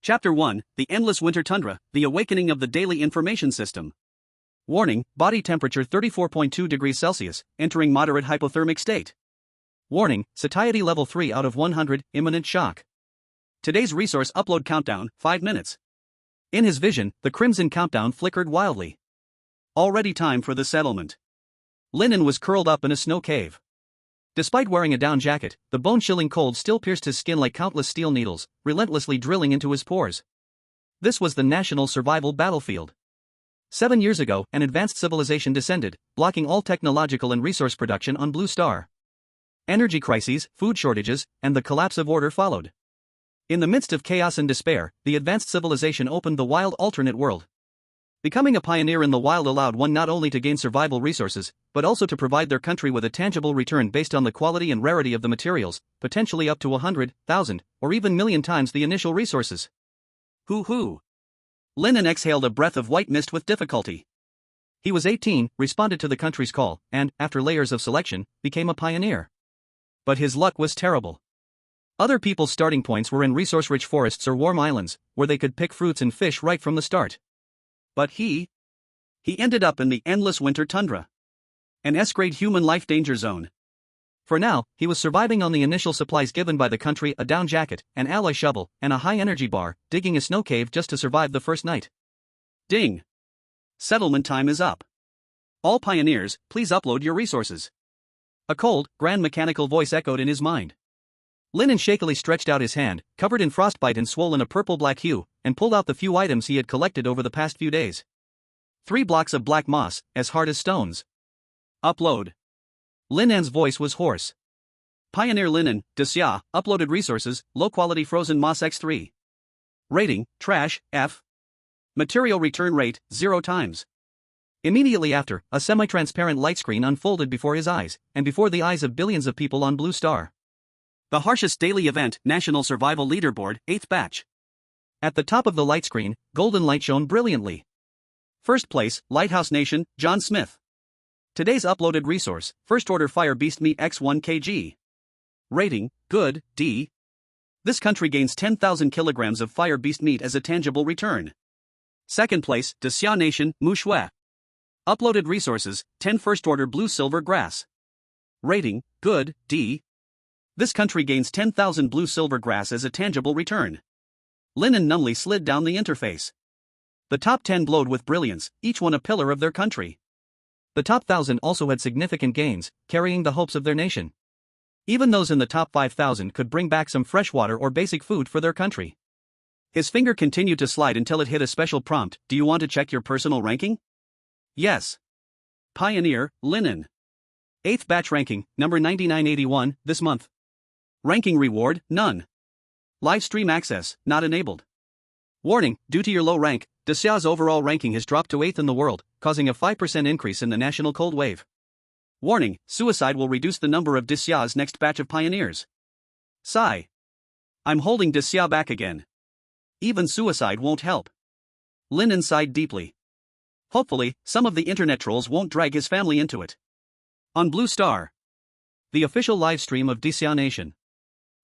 Chapter 1, The Endless Winter Tundra, The Awakening of the Daily Information System. Warning, body temperature 34.2 degrees Celsius, entering moderate hypothermic state. Warning, satiety level 3 out of 100, imminent shock. Today's resource upload countdown, 5 minutes. In his vision, the crimson countdown flickered wildly. Already time for the settlement. Lin An was curled up in a snow cave. Despite wearing a down jacket, the bone-chilling cold still pierced his skin like countless steel needles, relentlessly drilling into his pores. This was the national survival battlefield. 7 years ago, an advanced civilization descended, blocking all technological and resource production on Blue Star. Energy crises, food shortages, and the collapse of order followed. In the midst of chaos and despair, the advanced civilization opened the wild alternate world. Becoming a pioneer in the wild allowed one not only to gain survival resources, but also to provide their country with a tangible return based on the quality and rarity of the materials, potentially up to 100,000, or even million times the initial resources. Hoo-hoo! Lin An exhaled a breath of white mist with difficulty. He was 18, responded to the country's call, and, after layers of selection, became a pioneer. But his luck was terrible. Other people's starting points were in resource-rich forests or warm islands, where they could pick fruits and fish right from the start. But he ended up in the endless winter tundra. An S-grade human life danger zone. For now, he was surviving on the initial supplies given by the country: a down jacket, an alloy shovel, and a high-energy bar, digging a snow cave just to survive the first night. Ding! Settlement time is up. All pioneers, please upload your resources. A cold, grand mechanical voice echoed in his mind. Lin An shakily stretched out his hand, covered in frostbite and swollen a purple-black hue, and pulled out the few items he had collected over the past few days. 3 blocks of black moss, as hard as stones. Upload. Lin An's voice was hoarse. Pioneer Lin An, Xia, uploaded resources, low-quality frozen moss X3. Rating, trash, F. Material return rate, 0 times. Immediately after, a semi-transparent light screen unfolded before his eyes, and before the eyes of billions of people on Blue Star. The harshest daily event, National Survival Leaderboard, 8th batch. At the top of the light screen, golden light shone brilliantly. First place, Lighthouse Nation, John Smith. Today's uploaded resource, First Order Fire Beast Meat X1 kg. Rating, good, D. This country gains 10,000 kilograms of fire beast meat as a tangible return. Second place, Great Xia Nation, Mu Shui. Uploaded resources, 10 First Order Blue Silver Grass. Rating, good, D. This country gains 10,000 blue silver grass as a tangible return. Lin An numbly slid down the interface. The top 10 glowed with brilliance, each one a pillar of their country. The top 1,000 also had significant gains, carrying the hopes of their nation. Even those in the top 5,000 could bring back some fresh water or basic food for their country. His finger continued to slide until it hit a special prompt: do you want to check your personal ranking? Yes. Pioneer, Lin An. 8th batch ranking, number 9981, this month. Ranking reward, none. Livestream access, not enabled. Warning, due to your low rank, Xia's overall ranking has dropped to 8th in the world, causing a 5% increase in the national cold wave. Warning, suicide will reduce the number of Xia's next batch of pioneers. Sigh. I'm holding Xia back again. Even suicide won't help. Lin An sighed deeply. Hopefully, some of the internet trolls won't drag his family into it. On Blue Star. The official live stream of Great Xia Nation.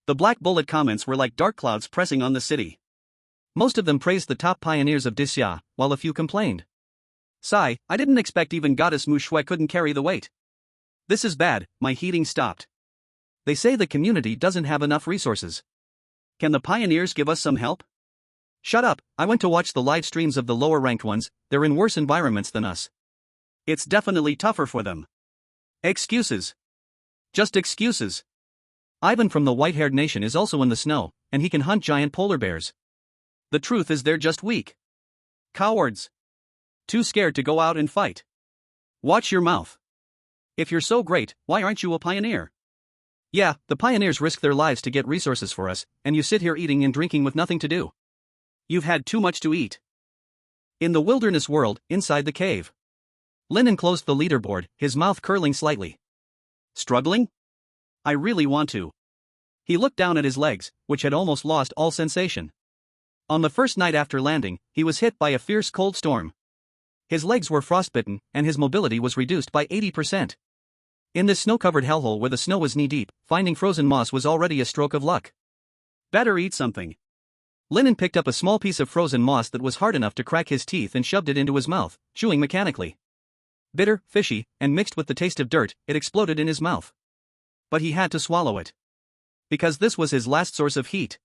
The black bullet comments were like dark clouds pressing on the city. Most of them praised the top pioneers of Great Xia, while a few complained. Sigh, I didn't expect even Goddess Mu Shui couldn't carry the weight. This is bad, my heating stopped. They say the community doesn't have enough resources. Can the pioneers give us some help? Shut up, I went to watch the live streams of the lower ranked ones, they're in worse environments than us. It's definitely tougher for them. Excuses. Just excuses. Ivan from the white-haired nation is also in the snow, and he can hunt giant polar bears. The truth is they're just weak. Cowards. Too scared to go out and fight. Watch your mouth. If you're so great, why aren't you a pioneer? Yeah, the pioneers risk their lives to get resources for us, and you sit here eating and drinking with nothing to do. You've had too much to eat. In the wilderness world, inside the cave. Lin An closed the leaderboard, his mouth curling slightly. Struggling? I really want to. He looked down at his legs, which had almost lost all sensation. On the first night after landing, he was hit by a fierce cold storm. His legs were frostbitten, and his mobility was reduced by 80%. In this snow-covered hellhole where the snow was knee-deep, finding frozen moss was already a stroke of luck. Better eat something. Lin An picked up a small piece of frozen moss that was hard enough to crack his teeth and shoved it into his mouth, chewing mechanically. Bitter, fishy, and mixed with the taste of dirt, it exploded in his mouth. But he had to swallow it. Because this was his last source of heat.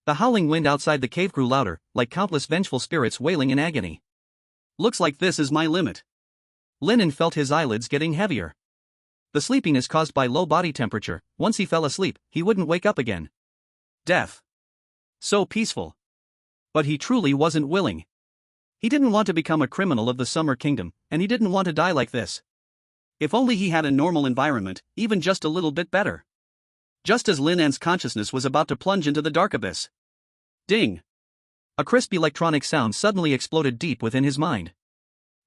The howling wind outside the cave grew louder, like countless vengeful spirits wailing in agony. Looks like this is my limit. Lin An felt his eyelids getting heavier. The sleepiness caused by low body temperature, once he fell asleep, he wouldn't wake up again. Death. So peaceful. But he truly wasn't willing. He didn't want to become a criminal of the Summer Kingdom, and he didn't want to die like this. If only he had a normal environment, even just a little bit better. Just as Lin An's consciousness was about to plunge into the dark abyss. Ding! A crisp electronic sound suddenly exploded deep within his mind.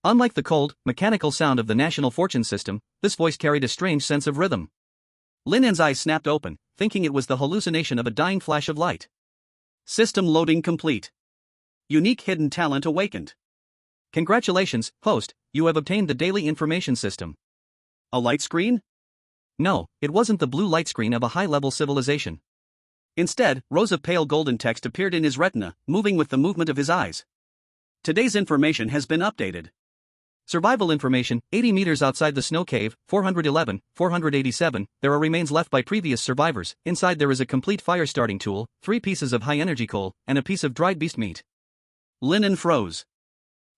Unlike the cold, mechanical sound of the national fortune system, this voice carried a strange sense of rhythm. Lin An's eyes snapped open, thinking it was the hallucination of a dying flash of light. System loading complete. Unique hidden talent awakened. Congratulations, host, you have obtained the daily information system. A light screen? No, it wasn't the blue light screen of a high-level civilization. Instead, rows of pale golden text appeared in his retina, moving with the movement of his eyes. Today's information has been updated. Survival information, 80 meters outside the snow cave, 411, 487, there are remains left by previous survivors. Inside there is a complete fire starting tool, 3 pieces of high-energy coal, and a piece of dried beast meat. Lin An froze.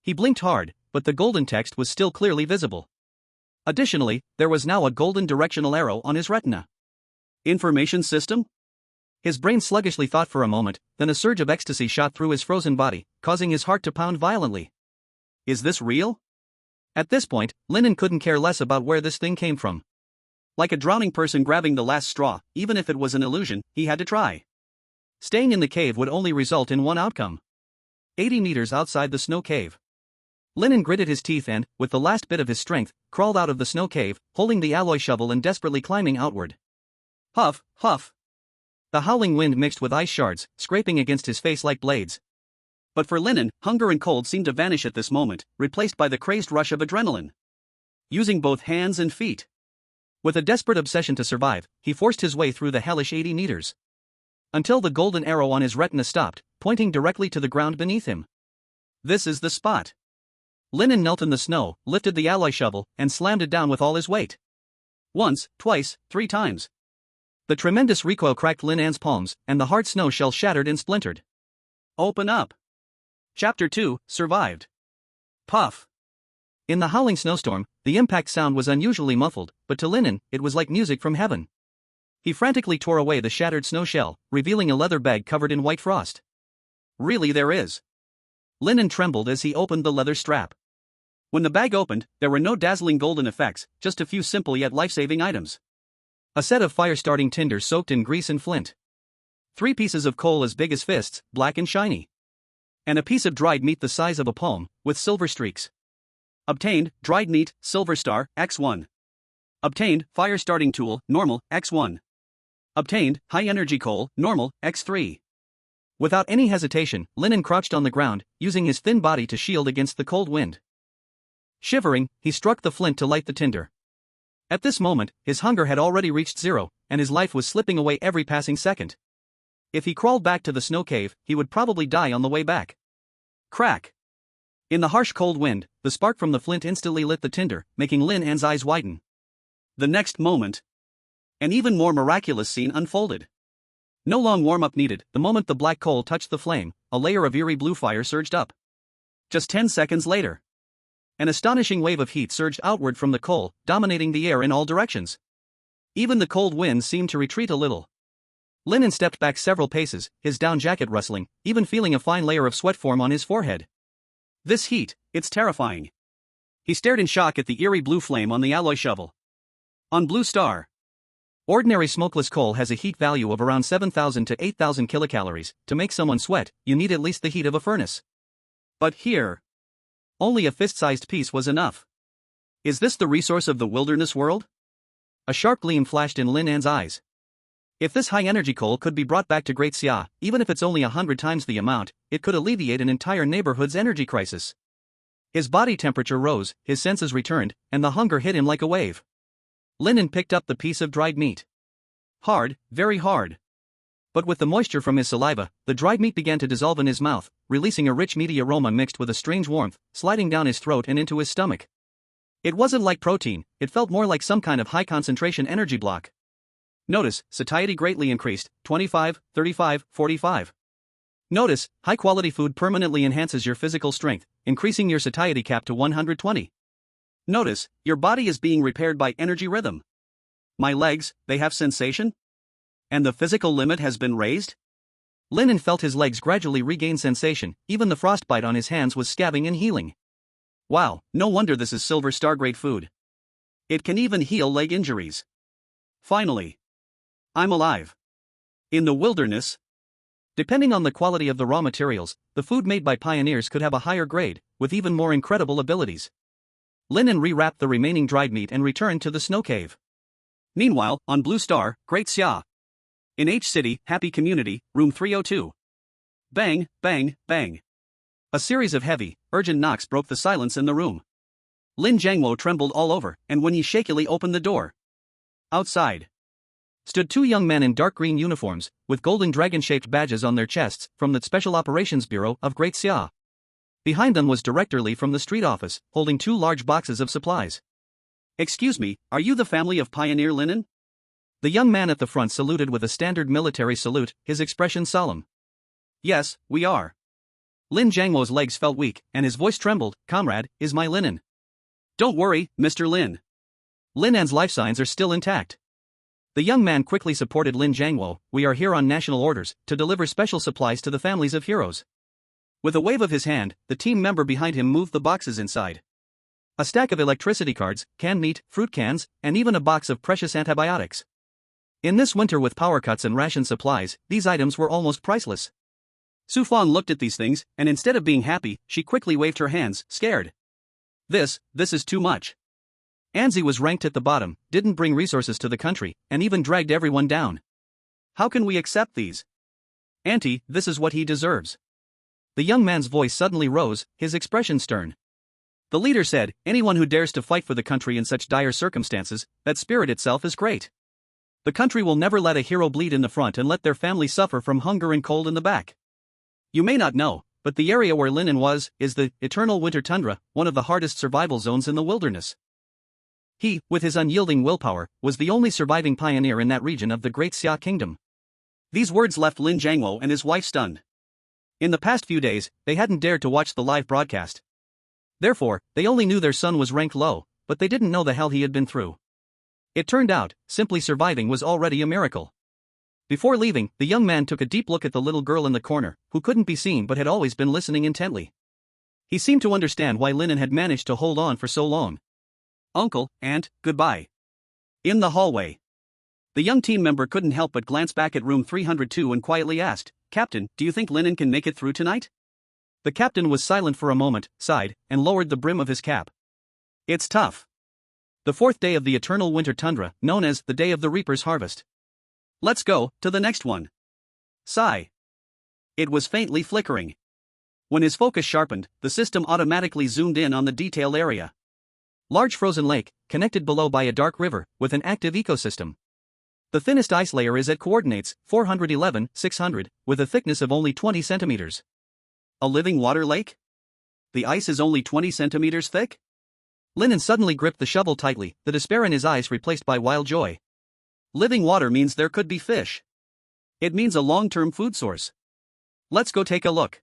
He blinked hard, but the golden text was still clearly visible. Additionally, there was now a golden directional arrow on his retina. Information system? His brain sluggishly thought for a moment, then a surge of ecstasy shot through his frozen body, causing his heart to pound violently. Is this real? At this point, Lin An couldn't care less about where this thing came from. Like a drowning person grabbing the last straw, even if it was an illusion, he had to try. Staying in the cave would only result in one outcome. 80 meters outside the snow cave. Lin An gritted his teeth and, with the last bit of his strength, crawled out of the snow cave, holding the alloy shovel and desperately climbing outward. Huff, huff. The howling wind mixed with ice shards, scraping against his face like blades. But for Lin An, hunger and cold seemed to vanish at this moment, replaced by the crazed rush of adrenaline. Using both hands and feet. With a desperate obsession to survive, he forced his way through the hellish 80 meters. Until the golden arrow on his retina stopped, pointing directly to the ground beneath him. This is the spot. Lin An knelt in the snow, lifted the alloy shovel, and slammed it down with all his weight. Once, twice, 3 times. The tremendous recoil cracked Lin An's palms, and the hard snow shell shattered and splintered. Open up. Chapter 2, Survived. Puff. In the howling snowstorm, the impact sound was unusually muffled, but to Lin An, it was like music from heaven. He frantically tore away the shattered snow shell, revealing a leather bag covered in white frost. Really there is. Lin An trembled as he opened the leather strap. When the bag opened, there were no dazzling golden effects, just a few simple yet life-saving items. A set of fire-starting tinders soaked in grease and flint. 3 pieces of coal as big as fists, black and shiny. And a piece of dried meat the size of a palm, with silver streaks. Obtained, dried meat, silver star, X1. Obtained, fire-starting tool, normal, X1. Obtained, high-energy coal, normal, X3. Without any hesitation, Lin An crouched on the ground, using his thin body to shield against the cold wind. Shivering, he struck the flint to light the tinder. At this moment, his hunger had already reached 0, and his life was slipping away every passing second. If he crawled back to the snow cave, he would probably die on the way back. Crack! In the harsh cold wind, the spark from the flint instantly lit the tinder, making Lin An's eyes widen. The next moment, an even more miraculous scene unfolded. No long warm-up needed. The moment the black coal touched the flame, a layer of eerie blue fire surged up. Just 10 seconds later, an astonishing wave of heat surged outward from the coal, dominating the air in all directions. Even the cold wind seemed to retreat a little. Lin An stepped back several paces, his down jacket rustling, even feeling a fine layer of sweat form on his forehead. This heat, it's terrifying. He stared in shock at the eerie blue flame on the alloy shovel. On Blue Star. Ordinary smokeless coal has a heat value of around 7,000 to 8,000 kilocalories. To make someone sweat, you need at least the heat of a furnace. But here, only a fist-sized piece was enough. Is this the resource of the wilderness world? A sharp gleam flashed in Lin An's eyes. If this high-energy coal could be brought back to Great Xia, even if it's only 100 times the amount, it could alleviate an entire neighborhood's energy crisis. His body temperature rose, his senses returned, and the hunger hit him like a wave. Lin An picked up the piece of dried meat. Hard, very hard. But with the moisture from his saliva, the dried meat began to dissolve in his mouth, releasing a rich meaty aroma mixed with a strange warmth, sliding down his throat and into his stomach. It wasn't like protein, it felt more like some kind of high-concentration energy block. Notice, satiety greatly increased, 25, 35, 45. Notice, high-quality food permanently enhances your physical strength, increasing your satiety cap to 120. Notice, your body is being repaired by energy rhythm. My legs, they have sensation? And the physical limit has been raised? Lin An felt his legs gradually regain sensation, even the frostbite on his hands was scabbing and healing. Wow, no wonder this is silver star grade food. It can even heal leg injuries. Finally. I'm alive. In the wilderness. Depending on the quality of the raw materials, the food made by pioneers could have a higher grade, with even more incredible abilities. Lin An rewrapped the remaining dried meat and returned to the snow cave. Meanwhile, on Blue Star, Great Xia. In H City, Happy Community, Room 302. Bang, bang, bang. A series of heavy, urgent knocks broke the silence in the room. Lin Jiangwo trembled all over, and when he shakily opened the door, outside stood two young men in dark green uniforms, with golden dragon-shaped badges on their chests, from the Special Operations Bureau of Great Xia. Behind them was Director Li from the street office, holding two large boxes of supplies. Excuse me, are you the family of Pioneer Lin An? The young man at the front saluted with a standard military salute, his expression solemn. Yes, we are. Lin Jiangwo's legs felt weak, and his voice trembled. Comrade, is my Lin An? Don't worry, Mr. Lin. Lin An's life signs are still intact. The young man quickly supported Lin Jiangwo. We are here on national orders, to deliver special supplies to the families of heroes. With a wave of his hand, the team member behind him moved the boxes inside. A stack of electricity cards, canned meat, fruit cans, and even a box of precious antibiotics. In this winter with power cuts and ration supplies, these items were almost priceless. Su Fang looked at these things, and instead of being happy, she quickly waved her hands, scared. This is too much. Anzi was ranked at the bottom, didn't bring resources to the country, and even dragged everyone down. How can we accept these? Auntie, this is what he deserves. The young man's voice suddenly rose, his expression stern. The leader said, anyone who dares to fight for the country in such dire circumstances, that spirit itself is great. The country will never let a hero bleed in the front and let their family suffer from hunger and cold in the back. You may not know, but the area where Lin An was, is the eternal winter tundra, one of the hardest survival zones in the wilderness. He, with his unyielding willpower, was the only surviving pioneer in that region of the Great Xia Kingdom. These words left Lin Jiangwo and his wife stunned. In the past few days, they hadn't dared to watch the live broadcast. Therefore, they only knew their son was ranked low, but they didn't know the hell he had been through. It turned out, simply surviving was already a miracle. Before leaving, the young man took a deep look at the little girl in the corner, who couldn't be seen but had always been listening intently. He seemed to understand why Lin An had managed to hold on for so long. Uncle, Aunt, goodbye. In the hallway. The young team member couldn't help but glance back at room 302 and quietly asked, Captain, do you think Lin An can make it through tonight? The captain was silent for a moment, sighed, and lowered the brim of his cap. It's tough. The fourth day of the eternal winter tundra, known as the Day of the Reaper's Harvest. Let's go to the next one. Sigh. It was faintly flickering. When his focus sharpened, the system automatically zoomed in on the detailed area. Large frozen lake, connected below by a dark river, with an active ecosystem. The thinnest ice layer is at coordinates 411, 600, with a thickness of only 20 centimeters. A living water lake? The ice is only 20 centimeters thick? Lin An suddenly gripped the shovel tightly, the despair in his eyes replaced by wild joy. Living water means there could be fish. It means a long-term food source. Let's go take a look.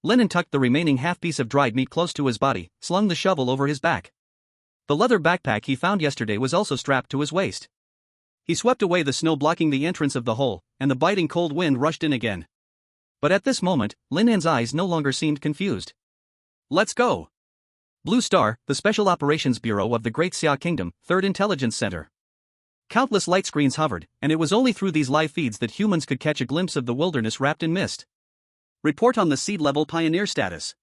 Lin An tucked the remaining half-piece of dried meat close to his body, slung the shovel over his back. The leather backpack he found yesterday was also strapped to his waist. He swept away the snow blocking the entrance of the hole, and the biting cold wind rushed in again. But at this moment, Lin An's eyes no longer seemed confused. Let's go. Blue Star, the Special Operations Bureau of the Great Xia Kingdom, 3rd Intelligence Center. Countless light screens hovered, and it was only through these live feeds that humans could catch a glimpse of the wilderness wrapped in mist. Report on the seed-level pioneer status.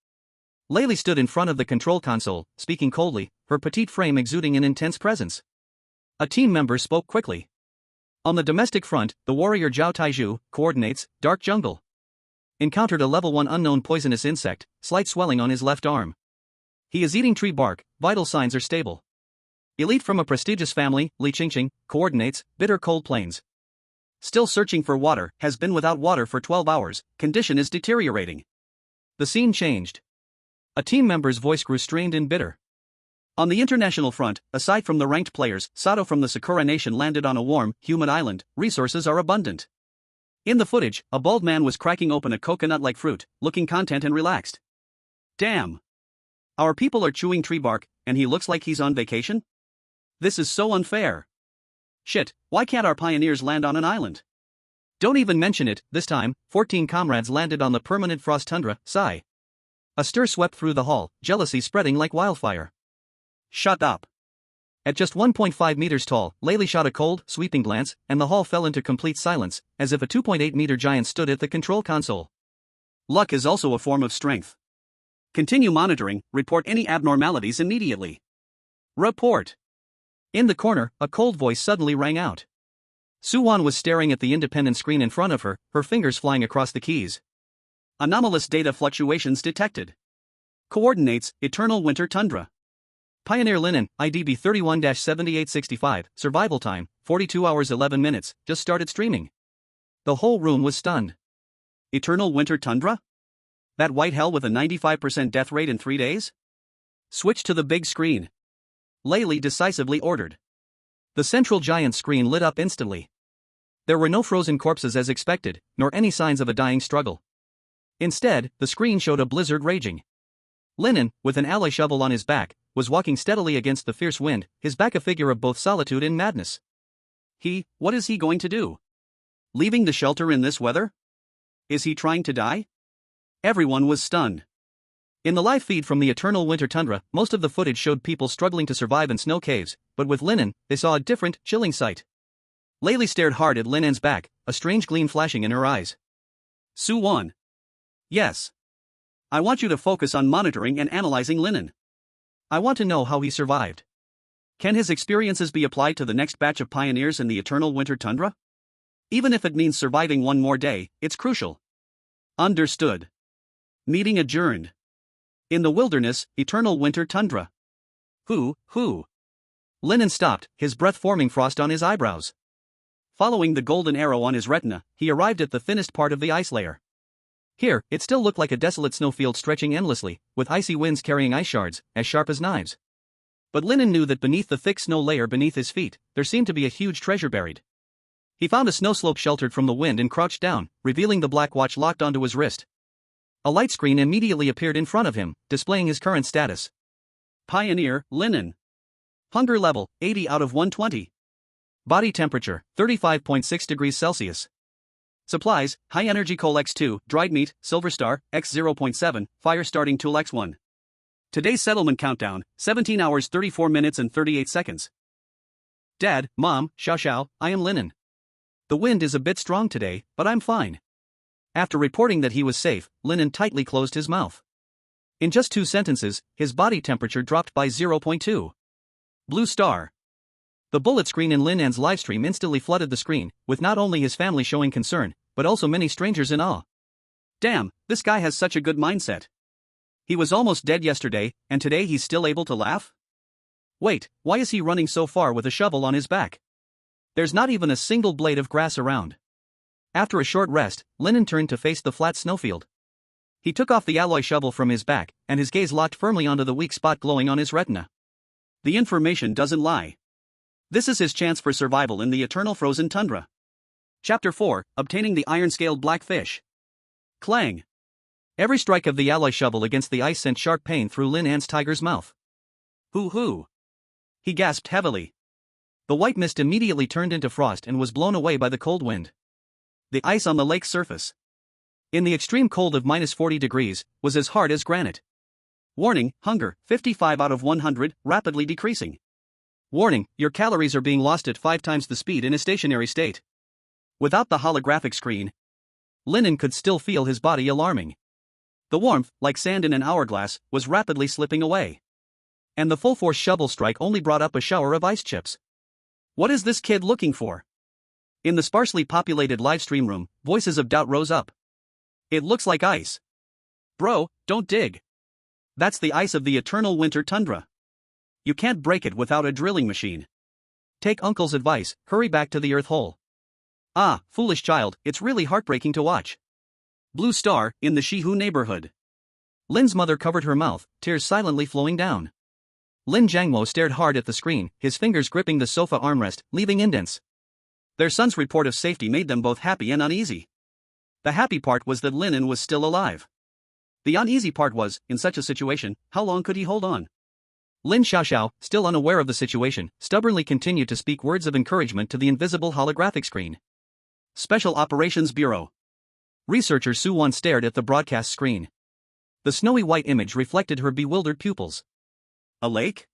Layli stood in front of the control console, speaking coldly, her petite frame exuding an intense presence. A team member spoke quickly. On the domestic front, the warrior Zhao Taizhu, coordinates, dark jungle. Encountered a level 1 unknown poisonous insect, slight swelling on his left arm. He is eating tree bark, vital signs are stable. Elite from a prestigious family, Li Qingqing, coordinates, bitter cold plains. Still searching for water, has been without water for 12 hours, condition is deteriorating. The scene changed. A team member's voice grew strained and bitter. On the international front, aside from the ranked players, Sato from the Sakura Nation landed on a warm, humid island. Resources are abundant. In the footage, a bald man was cracking open a coconut-like fruit, looking content and relaxed. Damn. Our people are chewing tree bark, and he looks like he's on vacation? This is so unfair. Shit, why can't our pioneers land on an island? Don't even mention it. This time, 14 comrades landed on the permanent frost tundra. Sigh. A stir swept through the hall, jealousy spreading like wildfire. Shut up. At just 1.5 meters tall, Laylee shot a cold, sweeping glance, and the hall fell into complete silence, as if a 2.8-meter giant stood at the control console. Luck is also a form of strength. Continue monitoring, report any abnormalities immediately. Report. In the corner, a cold voice suddenly rang out. Suwon was staring at the independent screen in front of her, her fingers flying across the keys. Anomalous data fluctuations detected. Coordinates, Eternal Winter Tundra. Pioneer Lin An, IDB 31-7865, survival time, 42 hours 11 minutes, just started streaming. The whole room was stunned. Eternal Winter Tundra? That white hell with a 95% death rate in 3 days? Switch to the big screen. Laylee decisively ordered. The central giant screen lit up instantly. There were no frozen corpses as expected, nor any signs of a dying struggle. Instead, the screen showed a blizzard raging. Lin An, with an alloy shovel on his back, was walking steadily against the fierce wind, his back a figure of both solitude and madness. What is he going to do? Leaving the shelter in this weather? Is he trying to die? Everyone was stunned. In the live feed from the Eternal Winter Tundra, most of the footage showed people struggling to survive in snow caves, but with Lin An, they saw a different, chilling sight. Laylee stared hard at Lin An's back, a strange gleam flashing in her eyes. Suwon. Yes. I want you to focus on monitoring and analyzing Lin An. I want to know how he survived. Can his experiences be applied to the next batch of pioneers in the Eternal Winter Tundra? Even if it means surviving one more day, it's crucial. Understood. Meeting adjourned. In the wilderness, Eternal Winter Tundra. Who? Lin An stopped, his breath forming frost on his eyebrows. Following the golden arrow on his retina, he arrived at the thinnest part of the ice layer. Here, it still looked like a desolate snowfield stretching endlessly, with icy winds carrying ice shards, as sharp as knives. But Lin An knew that beneath the thick snow layer beneath his feet, there seemed to be a huge treasure buried. He found a snow slope sheltered from the wind and crouched down, revealing the black watch locked onto his wrist. A light screen immediately appeared in front of him, displaying his current status. Pioneer, Lin An. Hunger level, 80 out of 120. Body temperature, 35.6 degrees Celsius. Supplies, high energy coal X2, dried meat, silver star, X0.7, fire starting tool X1. Today's settlement countdown, 17 hours 34 minutes and 38 seconds. Dad, Mom, Xiao, I am Lin An. The wind is a bit strong today, but I'm fine. After reporting that he was safe, Lin An tightly closed his mouth. In just 2 sentences, his body temperature dropped by 0.2. Blue star. The bullet screen in Lin An's livestream instantly flooded the screen, with not only his family showing concern, but also many strangers in awe. Damn, this guy has such a good mindset. He was almost dead yesterday, and today he's still able to laugh? Wait, why is he running so far with a shovel on his back? There's not even a single blade of grass around. After a short rest, Lin An turned to face the flat snowfield. He took off the alloy shovel from his back, and his gaze locked firmly onto the weak spot glowing on his retina. The information doesn't lie. This is his chance for survival in the eternal frozen tundra. Chapter 4, Obtaining the Iron-Scaled Blackfish. Clang. Every strike of the alloy shovel against the ice sent sharp pain through Lin An's tiger's mouth. Hoo. He gasped heavily. The white mist immediately turned into frost and was blown away by the cold wind. The ice on the lake's surface, in the extreme cold of -40 degrees, was as hard as granite. Warning, hunger, 55 out of 100, rapidly decreasing. Warning, your calories are being lost at 5 times the speed in a stationary state. Without the holographic screen, Lin An could still feel his body alarming. The warmth, like sand in an hourglass, was rapidly slipping away. And the full-force shovel strike only brought up a shower of ice chips. What is this kid looking for? In the sparsely populated livestream room, voices of doubt rose up. It looks like ice. Bro, don't dig. That's the ice of the eternal winter tundra. You can't break it without a drilling machine. Take Uncle's advice, hurry back to the earth hole. Ah, foolish child, it's really heartbreaking to watch. Blue star, in the Shihu neighborhood. Lin's mother covered her mouth, tears silently flowing down. Lin Jiangwo stared hard at the screen, his fingers gripping the sofa armrest, leaving indents. Their son's report of safety made them both happy and uneasy. The happy part was that Lin An was still alive. The uneasy part was, in such a situation, how long could he hold on? Lin Xiaoxiao, still unaware of the situation, stubbornly continued to speak words of encouragement to the invisible holographic screen. Special Operations Bureau. Researcher Su Wan stared at the broadcast screen. The snowy white image reflected her bewildered pupils. A lake?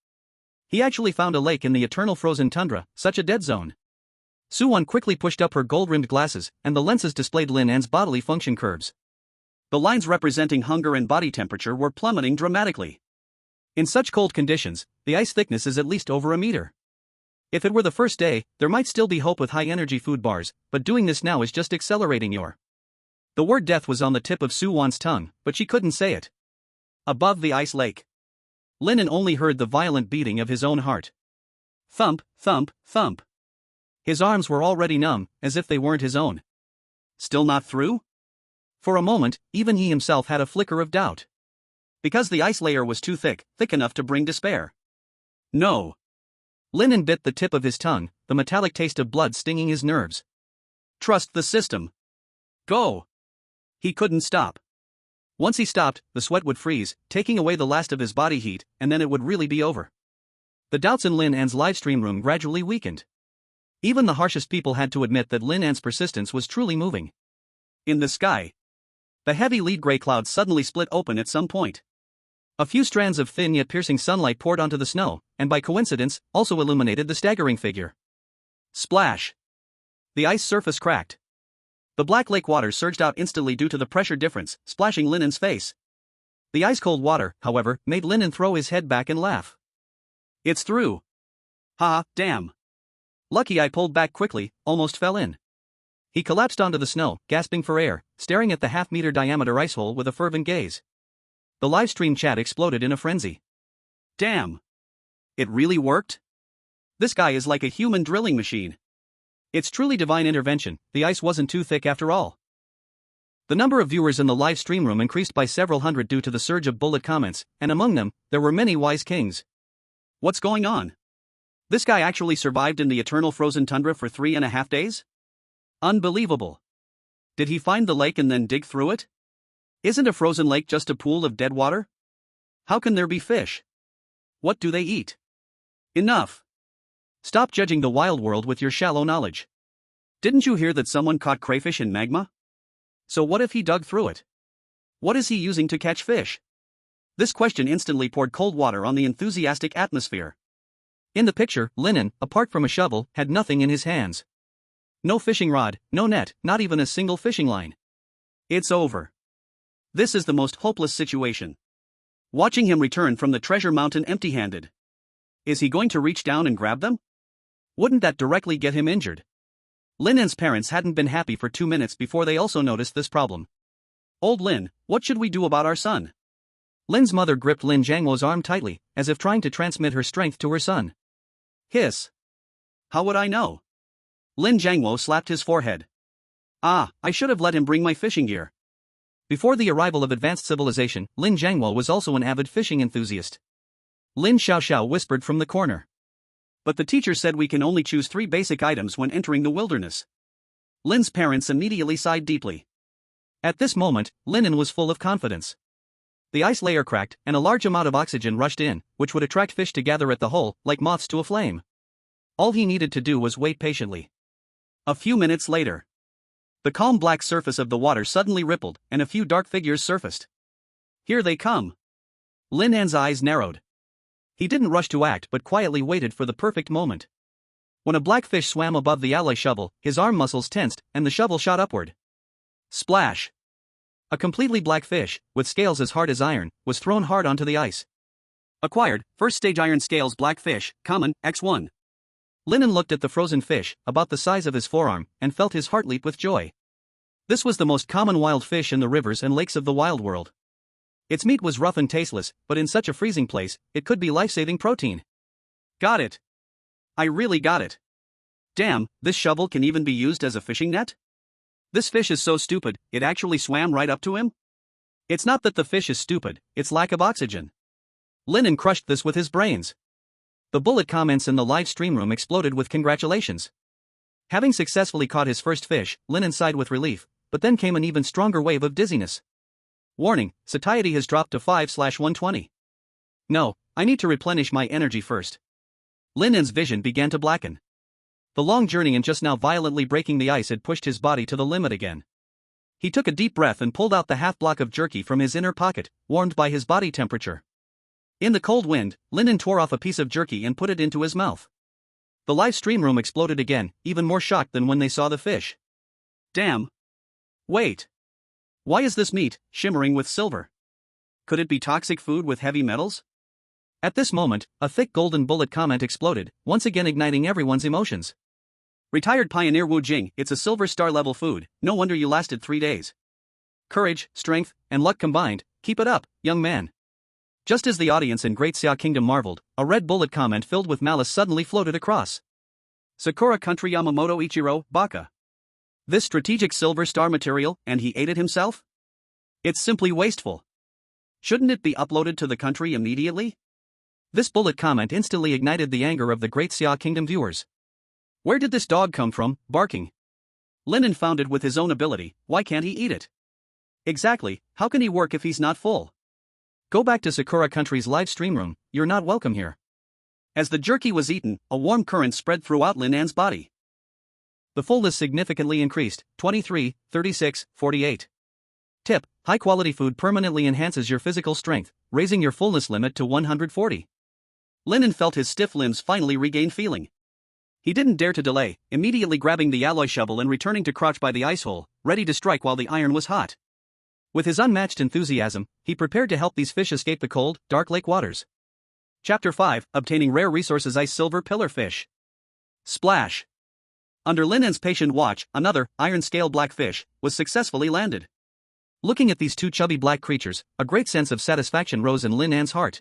He actually found a lake in the eternal frozen tundra, such a dead zone. Su Wan quickly pushed up her gold-rimmed glasses, and the lenses displayed Lin An's bodily function curves. The lines representing hunger and body temperature were plummeting dramatically. In such cold conditions, the ice thickness is at least over a meter. If it were the first day, there might still be hope with high-energy food bars, but doing this now is just accelerating your. The word death was on the tip of Su Wan's tongue, but she couldn't say it. Above the ice lake, Lin An only heard the violent beating of his own heart. Thump, thump, thump. His arms were already numb, as if they weren't his own. Still not through? For a moment, even he himself had a flicker of doubt. Because the ice layer was too thick enough to bring despair. No. Lin An bit the tip of his tongue, the metallic taste of blood stinging his nerves. Trust the system. Go. He couldn't stop. Once he stopped, the sweat would freeze, taking away the last of his body heat, and then it would really be over. The doubts in Lin An's livestream room gradually weakened. Even the harshest people had to admit that Lin An's persistence was truly moving. In the sky, the heavy lead gray clouds suddenly split open at some point. A few strands of thin yet piercing sunlight poured onto the snow, and by coincidence, also illuminated the staggering figure. Splash! The ice surface cracked. The black lake water surged out instantly due to the pressure difference, splashing Lin An's face. The ice-cold water, however, made Lin An throw his head back and laugh. It's through. Ha, damn. Lucky I pulled back quickly, almost fell in. He collapsed onto the snow, gasping for air, staring at the half-meter diameter ice hole with a fervent gaze. The livestream chat exploded in a frenzy. Damn. It really worked? This guy is like a human drilling machine. It's truly divine intervention, the ice wasn't too thick after all. The number of viewers in the live stream room increased by several hundred due to the surge of bullet comments, and among them, there were many wise kings. What's going on? This guy actually survived in the eternal frozen tundra for 3.5 days? Unbelievable. Did he find the lake and then dig through it? Isn't a frozen lake just a pool of dead water? How can there be fish? What do they eat? Enough. Stop judging the wild world with your shallow knowledge. Didn't you hear that someone caught crayfish in magma? So what if he dug through it? What is he using to catch fish? This question instantly poured cold water on the enthusiastic atmosphere. In the picture, Lin An, apart from a shovel, had nothing in his hands. No fishing rod, no net, not even a single fishing line. It's over. This is the most hopeless situation. Watching him return from the treasure mountain empty-handed. Is he going to reach down and grab them? Wouldn't that directly get him injured? Lin An's parents hadn't been happy for 2 minutes before they also noticed this problem. Old Lin, what should we do about our son? Lin's mother gripped Lin Jiangwo's arm tightly, as if trying to transmit her strength to her son. Hiss. How would I know? Lin Jiangwo slapped his forehead. Ah, I should have let him bring my fishing gear. Before the arrival of advanced civilization, Lin Jiangwo was also an avid fishing enthusiast. Lin Xiaoxiao whispered from the corner. But the teacher said we can only choose 3 basic items when entering the wilderness. Lin's parents immediately sighed deeply. At this moment, Lin An was full of confidence. The ice layer cracked, and a large amount of oxygen rushed in, which would attract fish to gather at the hole, like moths to a flame. All he needed to do was wait patiently. A few minutes later, the calm black surface of the water suddenly rippled, and a few dark figures surfaced. Here they come. Lin An's eyes narrowed. He didn't rush to act but quietly waited for the perfect moment. When a black fish swam above the alloy shovel, his arm muscles tensed, and the shovel shot upward. Splash! A completely black fish, with scales as hard as iron, was thrown hard onto the ice. Acquired, first stage iron scales black fish, common, X1. Lin An looked at the frozen fish, about the size of his forearm, and felt his heart leap with joy. This was the most common wild fish in the rivers and lakes of the wild world. Its meat was rough and tasteless, but in such a freezing place, it could be life-saving protein. Got it. I really got it. Damn, this shovel can even be used as a fishing net? This fish is so stupid, it actually swam right up to him? It's not that the fish is stupid, it's lack of oxygen. Lin An crushed this with his brains. The bullet comments in the live stream room exploded with congratulations. Having successfully caught his first fish, Lin An sighed with relief, but then came an even stronger wave of dizziness. Warning, satiety has dropped to 5/120. No, I need to replenish my energy first. Lin An's vision began to blacken. The long journey and just now violently breaking the ice had pushed his body to the limit again. He took a deep breath and pulled out the half block of jerky from his inner pocket, warmed by his body temperature. In the cold wind, Lin An tore off a piece of jerky and put it into his mouth. The live stream room exploded again, even more shocked than when they saw the fish. Damn. Wait. Why is this meat shimmering with silver? Could it be toxic food with heavy metals? At this moment, a thick golden bullet comment exploded, once again igniting everyone's emotions. Retired Pioneer Wu Jing, it's a silver star level food, no wonder you lasted 3 days. Courage, strength, and luck combined, keep it up, young man. Just as the audience in Great Xia Kingdom marveled, a red bullet comment filled with malice suddenly floated across. Sakura Country Yamamoto Ichiro, Baka. This strategic silver star material, and he ate it himself? It's simply wasteful. Shouldn't it be uploaded to the country immediately? This bullet comment instantly ignited the anger of the Great Xia Kingdom viewers. Where did this dog come from, barking? Lin An found it with his own ability, why can't he eat it? Exactly, how can he work if he's not full? Go back to Sakura Country's live stream room, you're not welcome here. As the jerky was eaten, a warm current spread throughout Lin An's body. The fullness significantly increased, 23, 36, 48. Tip, high-quality food permanently enhances your physical strength, raising your fullness limit to 140. Lin An felt his stiff limbs finally regain feeling. He didn't dare to delay, immediately grabbing the alloy shovel and returning to crouch by the ice hole, ready to strike while the iron was hot. With his unmatched enthusiasm, he prepared to help these fish escape the cold, dark lake waters. Chapter 5, Obtaining Rare Resources. Ice Silver Pillar Fish. Splash. Under Lin An's patient watch, another, iron-scale black fish, was successfully landed. Looking at these two chubby black creatures, a great sense of satisfaction rose in Lin An's heart.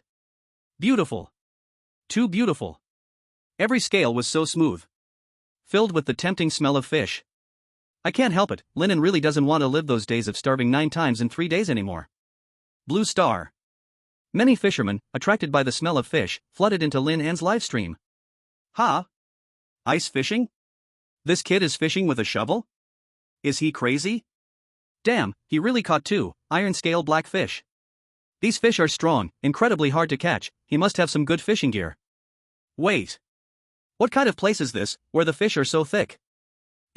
Beautiful. Too beautiful. Every scale was so smooth. Filled with the tempting smell of fish. I can't help it, Lin An really doesn't want to live those days of starving 9 times in 3 days anymore. Blue Star. Many fishermen, attracted by the smell of fish, flooded into Lin An's livestream. Huh? Ice fishing? This kid is fishing with a shovel? Is he crazy? Damn, he really caught 2 iron-scale black fish. These fish are strong, incredibly hard to catch, he must have some good fishing gear. Wait. What kind of place is this, where the fish are so thick?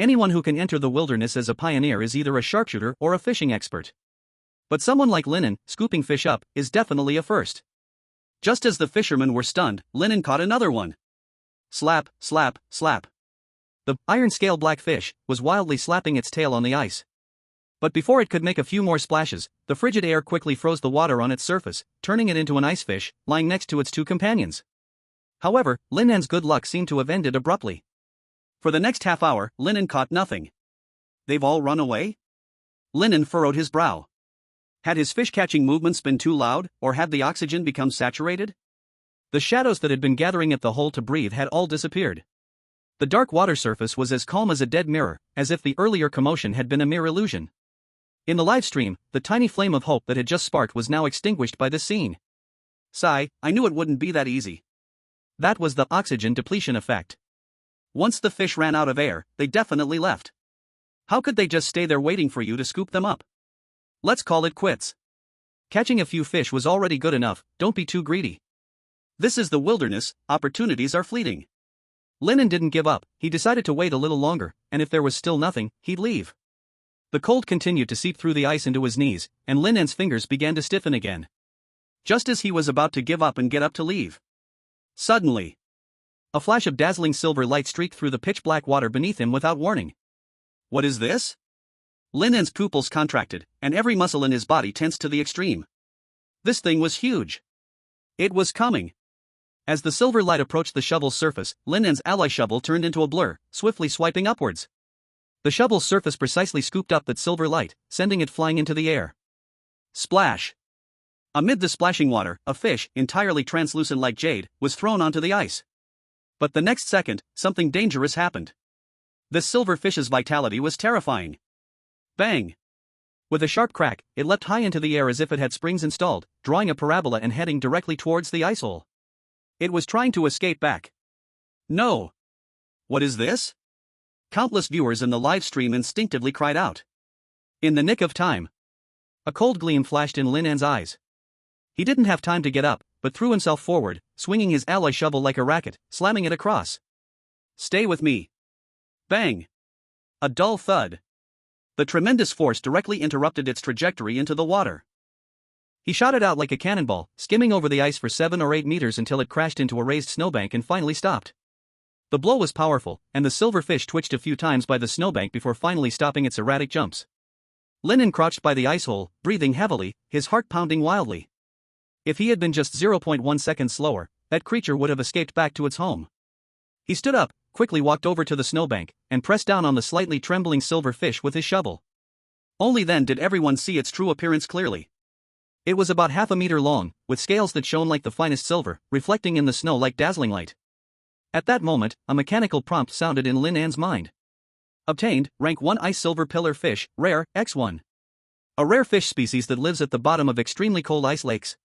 Anyone who can enter the wilderness as a pioneer is either a sharpshooter or a fishing expert. But someone like Lin An, scooping fish up, is definitely a first. Just as the fishermen were stunned, Lin An caught another one. Slap, slap, slap. The iron-scale black fish was wildly slapping its tail on the ice. But before it could make a few more splashes, the frigid air quickly froze the water on its surface, turning it into an ice fish, lying next to its 2 companions. However, Lin An's good luck seemed to have ended abruptly. For the next half hour, Lin An caught nothing. They've all run away? Lin An furrowed his brow. Had his fish-catching movements been too loud, or had the oxygen become saturated? The shadows that had been gathering at the hole to breathe had all disappeared. The dark water surface was as calm as a dead mirror, as if the earlier commotion had been a mere illusion. In the live stream, the tiny flame of hope that had just sparked was now extinguished by this scene. Sigh, I knew it wouldn't be that easy. That was the oxygen depletion effect. Once the fish ran out of air, they definitely left. How could they just stay there waiting for you to scoop them up? Let's call it quits. Catching a few fish was already good enough, don't be too greedy. This is the wilderness, opportunities are fleeting. Lin An didn't give up, he decided to wait a little longer, and if there was still nothing, he'd leave. The cold continued to seep through the ice into his knees, and Lin An's fingers began to stiffen again. Just as he was about to give up and get up to leave. Suddenly, a flash of dazzling silver light streaked through the pitch-black water beneath him without warning. What is this? Lin An's pupils contracted, and every muscle in his body tensed to the extreme. This thing was huge. It was coming. As the silver light approached the shovel's surface, Lin An's alloy shovel turned into a blur, swiftly swiping upwards. The shovel's surface precisely scooped up that silver light, sending it flying into the air. Splash! Amid the splashing water, a fish, entirely translucent like jade, was thrown onto the ice. But the next second, something dangerous happened. This silver fish's vitality was terrifying. Bang! With a sharp crack, it leapt high into the air as if it had springs installed, drawing a parabola and heading directly towards the ice hole. It was trying to escape back. No! What is this? Countless viewers in the live stream instinctively cried out. In the nick of time. A cold gleam flashed in Lin An's eyes. He didn't have time to get up, but threw himself forward, swinging his alloy shovel like a racket, slamming it across. Stay with me. Bang! A dull thud. The tremendous force directly interrupted its trajectory into the water. He shot it out like a cannonball, skimming over the ice for 7 or 8 meters until it crashed into a raised snowbank and finally stopped. The blow was powerful, and the silver fish twitched a few times by the snowbank before finally stopping its erratic jumps. Lin An crouched by the ice hole, breathing heavily, his heart pounding wildly. If he had been just 0.1 seconds slower, that creature would have escaped back to its home. He stood up, quickly walked over to the snowbank, and pressed down on the slightly trembling silver fish with his shovel. Only then did everyone see its true appearance clearly. It was about half a meter long, with scales that shone like the finest silver, reflecting in the snow like dazzling light. At that moment, a mechanical prompt sounded in Lin An's mind. Obtained, rank 1 ice silver pillar fish, rare, X1. A rare fish species that lives at the bottom of extremely cold ice lakes.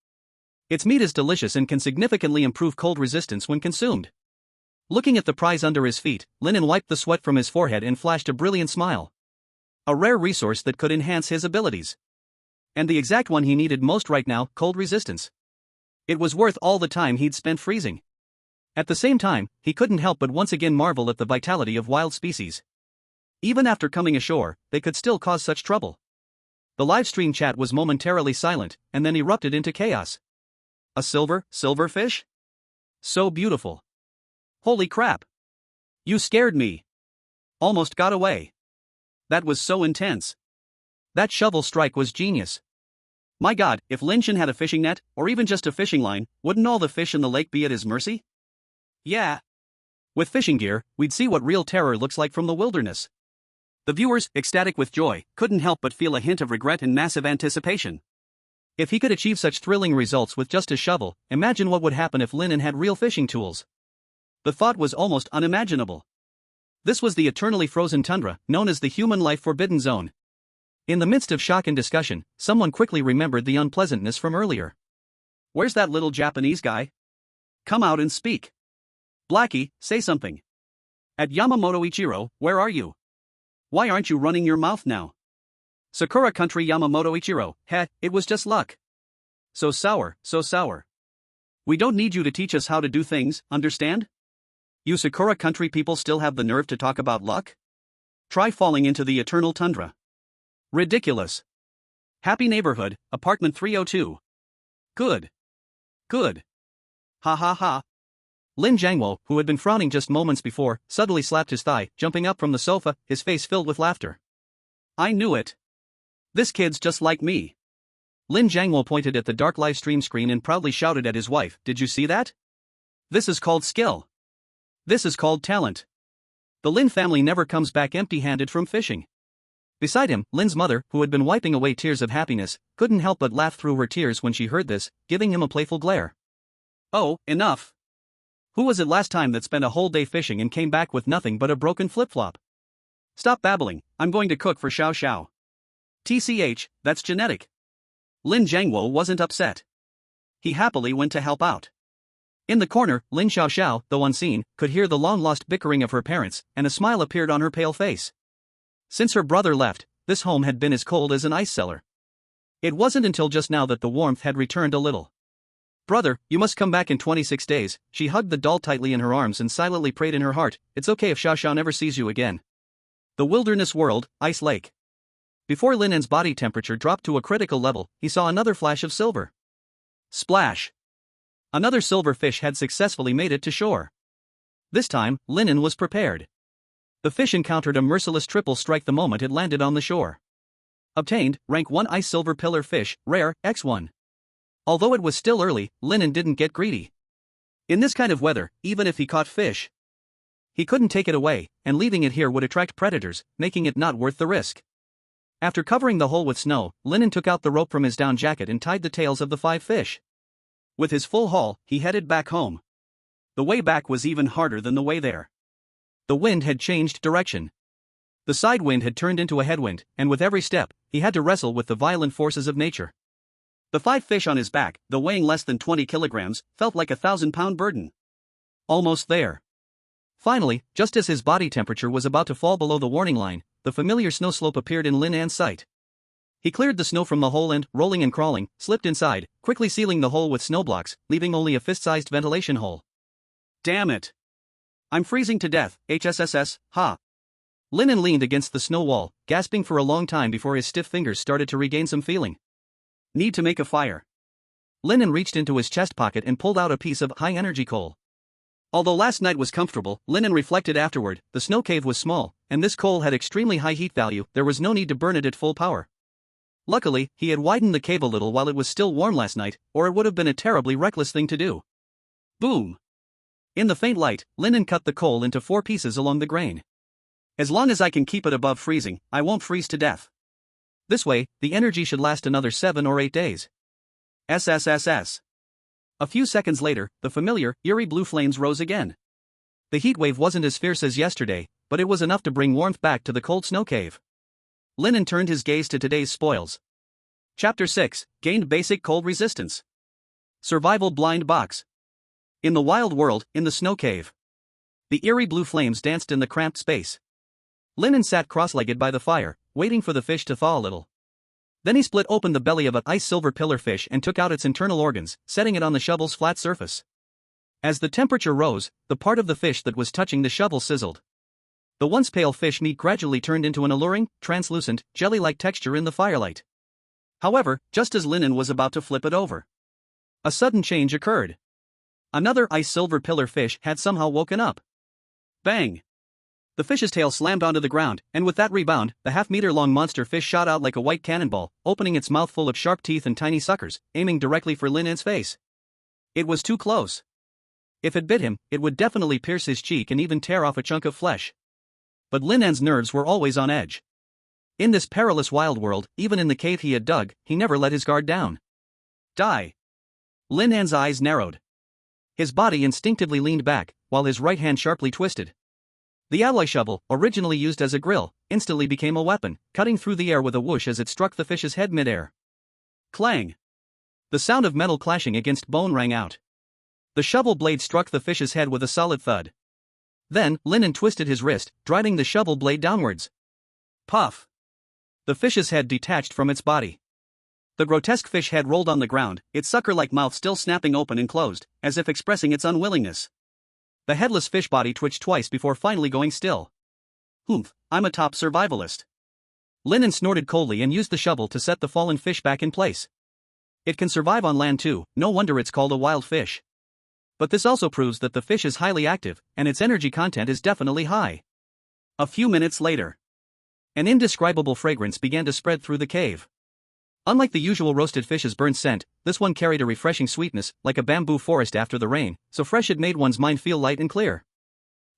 Its meat is delicious and can significantly improve cold resistance when consumed. Looking at the prize under his feet, Lin An wiped the sweat from his forehead and flashed a brilliant smile. A rare resource that could enhance his abilities. And the exact one he needed most right now, cold resistance. It was worth all the time he'd spent freezing. At the same time, he couldn't help but once again marvel at the vitality of wild species. Even after coming ashore, they could still cause such trouble. The livestream chat was momentarily silent, and then erupted into chaos. A silver fish? So beautiful. Holy crap. You scared me. Almost got away. That was so intense. That shovel strike was genius. My god, if Lin An had a fishing net, or even just a fishing line, wouldn't all the fish in the lake be at his mercy? Yeah. With fishing gear, we'd see what real terror looks like from the wilderness. The viewers, ecstatic with joy, couldn't help but feel a hint of regret and massive anticipation. If he could achieve such thrilling results with just a shovel, imagine what would happen if Lin An had real fishing tools. The thought was almost unimaginable. This was the eternally frozen tundra, known as the human life forbidden zone. In the midst of shock and discussion, someone quickly remembered the unpleasantness from earlier. Where's that little Japanese guy? Come out and speak. Blackie, say something. At Yamamoto Ichiro, where are you? Why aren't you running your mouth now? Sakura Country Yamamoto Ichiro, heh, it was just luck. So sour, so sour. We don't need you to teach us how to do things, understand? You Sakura Country people still have the nerve to talk about luck? Try falling into the eternal tundra. Ridiculous. Happy neighborhood, apartment 302. Good. Good. Ha ha ha. Lin Jiangwo, who had been frowning just moments before, suddenly slapped his thigh, jumping up from the sofa, his face filled with laughter. I knew it. This kid's just like me. Lin Jiangwo pointed at the dark live stream screen and proudly shouted at his wife, did you see that? This is called skill. This is called talent. The Lin family never comes back empty-handed from fishing. Beside him, Lin's mother, who had been wiping away tears of happiness, couldn't help but laugh through her tears when she heard this, giving him a playful glare. Oh, enough. Who was it last time that spent a whole day fishing and came back with nothing but a broken flip-flop? Stop babbling, I'm going to cook for Xiao Xiao. TCH, that's genetic. Lin Jiangwo wasn't upset. He happily went to help out. In the corner, Lin Xiao Xiao, though unseen, could hear the long-lost bickering of her parents, and a smile appeared on her pale face. Since her brother left, this home had been as cold as an ice cellar. It wasn't until just now that the warmth had returned a little. Brother, you must come back in 26 days, she hugged the doll tightly in her arms and silently prayed in her heart, it's okay if Xiao Xiao never sees you again. The wilderness world, ice lake. Before Lin An's body temperature dropped to a critical level, he saw another flash of silver. Splash! Another silver fish had successfully made it to shore. This time, Lin An was prepared. The fish encountered a merciless triple strike the moment it landed on the shore. Obtained, rank 1 ice silver pillar fish, rare, X1. Although it was still early, Lin An didn't get greedy. In this kind of weather, even if he caught fish, he couldn't take it away, and leaving it here would attract predators, making it not worth the risk. After covering the hole with snow, Lin An took out the rope from his down jacket and tied the tails of the 5 fish. With his full haul, he headed back home. The way back was even harder than the way there. The wind had changed direction. The side wind had turned into a headwind, and with every step, he had to wrestle with the violent forces of nature. The 5 fish on his back, though weighing less than 20 kilograms, felt like a 1,000-pound burden. Almost there. Finally, just as his body temperature was about to fall below the warning line, the familiar snow slope appeared in Lin An's sight. He cleared the snow from the hole and, rolling and crawling, slipped inside, quickly sealing the hole with snow blocks, leaving only a fist-sized ventilation hole. Damn it! I'm freezing to death, HSSS, ha! Lin An leaned against the snow wall, gasping for a long time before his stiff fingers started to regain some feeling. Need to make a fire. Lin An reached into his chest pocket and pulled out a piece of high-energy coal. Although last night was comfortable, Lin An reflected afterward, the snow cave was small, and this coal had extremely high heat value, there was no need to burn it at full power. Luckily, he had widened the cave a little while it was still warm last night, or it would have been a terribly reckless thing to do. Boom! In the faint light, Lin An cut the coal into 4 pieces along the grain. As long as I can keep it above freezing, I won't freeze to death. This way, the energy should last another 7 or 8 days. SSSS. A few seconds later, the familiar, eerie blue flames rose again. The heat wave wasn't as fierce as yesterday, but it was enough to bring warmth back to the cold snow cave. Lin An turned his gaze to today's spoils. Chapter 6, Gained Basic Cold Resistance. Survival Blind Box. In the wild world, in the snow cave. The eerie blue flames danced in the cramped space. Lin An sat cross-legged by the fire, waiting for the fish to thaw a little. Then he split open the belly of an ice-silver pillar fish and took out its internal organs, setting it on the shovel's flat surface. As the temperature rose, the part of the fish that was touching the shovel sizzled. The once pale fish meat gradually turned into an alluring, translucent, jelly-like texture in the firelight. However, just as Lin An was about to flip it over, a sudden change occurred. Another ice-silver pillar fish had somehow woken up. Bang! The fish's tail slammed onto the ground, and with that rebound, the half-meter-long monster fish shot out like a white cannonball, opening its mouth full of sharp teeth and tiny suckers, aiming directly for Lin An's face. It was too close. If it bit him, it would definitely pierce his cheek and even tear off a chunk of flesh. But Lin An's nerves were always on edge. In this perilous wild world, even in the cave he had dug, he never let his guard down. Die! Lin An's eyes narrowed. His body instinctively leaned back, while his right hand sharply twisted. The alloy shovel, originally used as a grill, instantly became a weapon, cutting through the air with a whoosh as it struck the fish's head mid-air. Clang! The sound of metal clashing against bone rang out. The shovel blade struck the fish's head with a solid thud. Then, Lin An twisted his wrist, driving the shovel blade downwards. Puff! The fish's head detached from its body. The grotesque fish head rolled on the ground, its sucker-like mouth still snapping open and closed, as if expressing its unwillingness. The headless fish body twitched twice before finally going still. Humph, I'm a top survivalist. Lin An snorted coldly and used the shovel to set the fallen fish back in place. It can survive on land too, no wonder it's called a wild fish. But this also proves that the fish is highly active, and its energy content is definitely high. A few minutes later, an indescribable fragrance began to spread through the cave. Unlike the usual roasted fish's burnt scent, this one carried a refreshing sweetness, like a bamboo forest after the rain, so fresh it made one's mind feel light and clear.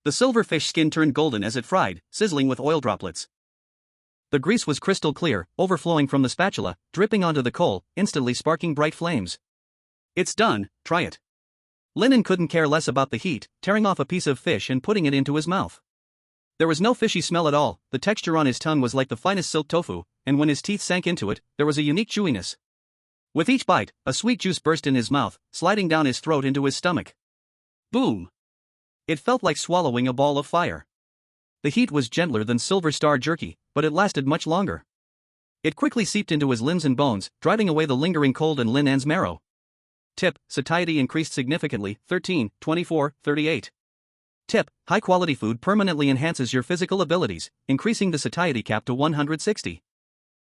The silver fish skin turned golden as it fried, sizzling with oil droplets. The grease was crystal clear, overflowing from the spatula, dripping onto the coal, instantly sparking bright flames. It's done, try it. Lin An couldn't care less about the heat, tearing off a piece of fish and putting it into his mouth. There was no fishy smell at all, the texture on his tongue was like the finest silk tofu, and when his teeth sank into it, there was a unique chewiness. With each bite, a sweet juice burst in his mouth, sliding down his throat into his stomach. Boom! It felt like swallowing a ball of fire. The heat was gentler than Silver Star jerky, but it lasted much longer. It quickly seeped into his limbs and bones, driving away the lingering cold and Lin An's marrow. Tip: satiety increased significantly, 13, 24, 38. Tip: high-quality food permanently enhances your physical abilities, increasing the satiety cap to 160.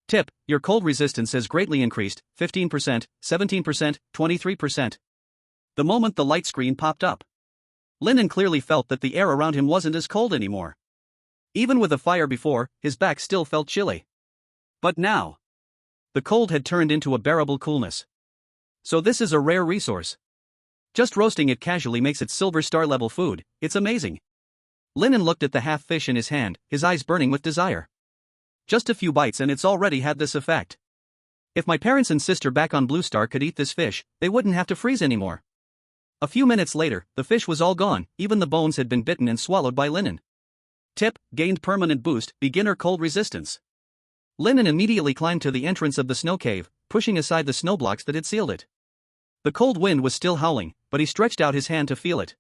Tip: your cold resistance has greatly increased, 15%, 17%, 23%. The moment the light screen popped up, Lin An clearly felt that the air around him wasn't as cold anymore. Even with a fire before, his back still felt chilly. But now, the cold had turned into a bearable coolness. So this is a rare resource. Just roasting it casually makes it Silver Star level food, it's amazing. Lin An looked at the half fish in his hand, his eyes burning with desire. Just a few bites and it's already had this effect. If my parents and sister back on Blue Star could eat this fish, they wouldn't have to freeze anymore. A few minutes later, the fish was all gone, even the bones had been bitten and swallowed by Lin An. Tip, gained permanent boost, beginner cold resistance. Lin An immediately climbed to the entrance of the snow cave, pushing aside the snow blocks that had sealed it. The cold wind was still howling, but he stretched out his hand to feel it.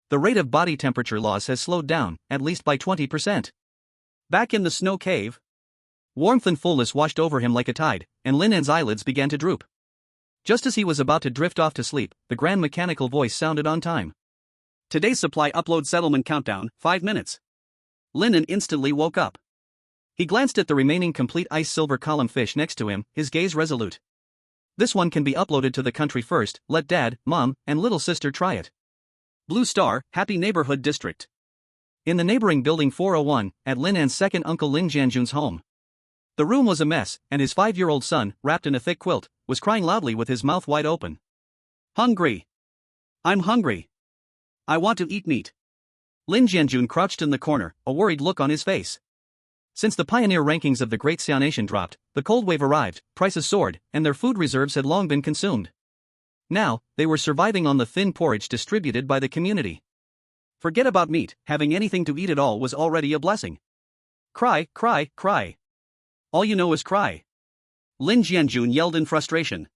The rate of body temperature loss has slowed down, at least by 20%. Back in the snow cave, warmth and fullness washed over him like a tide, and Lin An's eyelids began to droop. Just as he was about to drift off to sleep, the grand mechanical voice sounded on time. Today's supply upload settlement countdown, 5 minutes. Lin An instantly woke up. He glanced at the remaining complete ice silver column fish next to him, his gaze resolute. This one can be uploaded to the country first, let dad, mom, and little sister try it. Blue Star, Happy Neighborhood District. In the neighboring building 401, at Lin An's second uncle Lin Jianjun's home. The room was a mess, and his 5-year-old son, wrapped in a thick quilt, was crying loudly with his mouth wide open. Hungry. I'm hungry. I want to eat meat. Lin Jianjun crouched in the corner, a worried look on his face. Since the pioneer rankings of the Great Xia Nation dropped, the cold wave arrived, prices soared, and their food reserves had long been consumed. Now, they were surviving on the thin porridge distributed by the community. Forget about meat, having anything to eat at all was already a blessing. Cry, cry, cry. All you know is cry. Lin Jianjun yelled in frustration.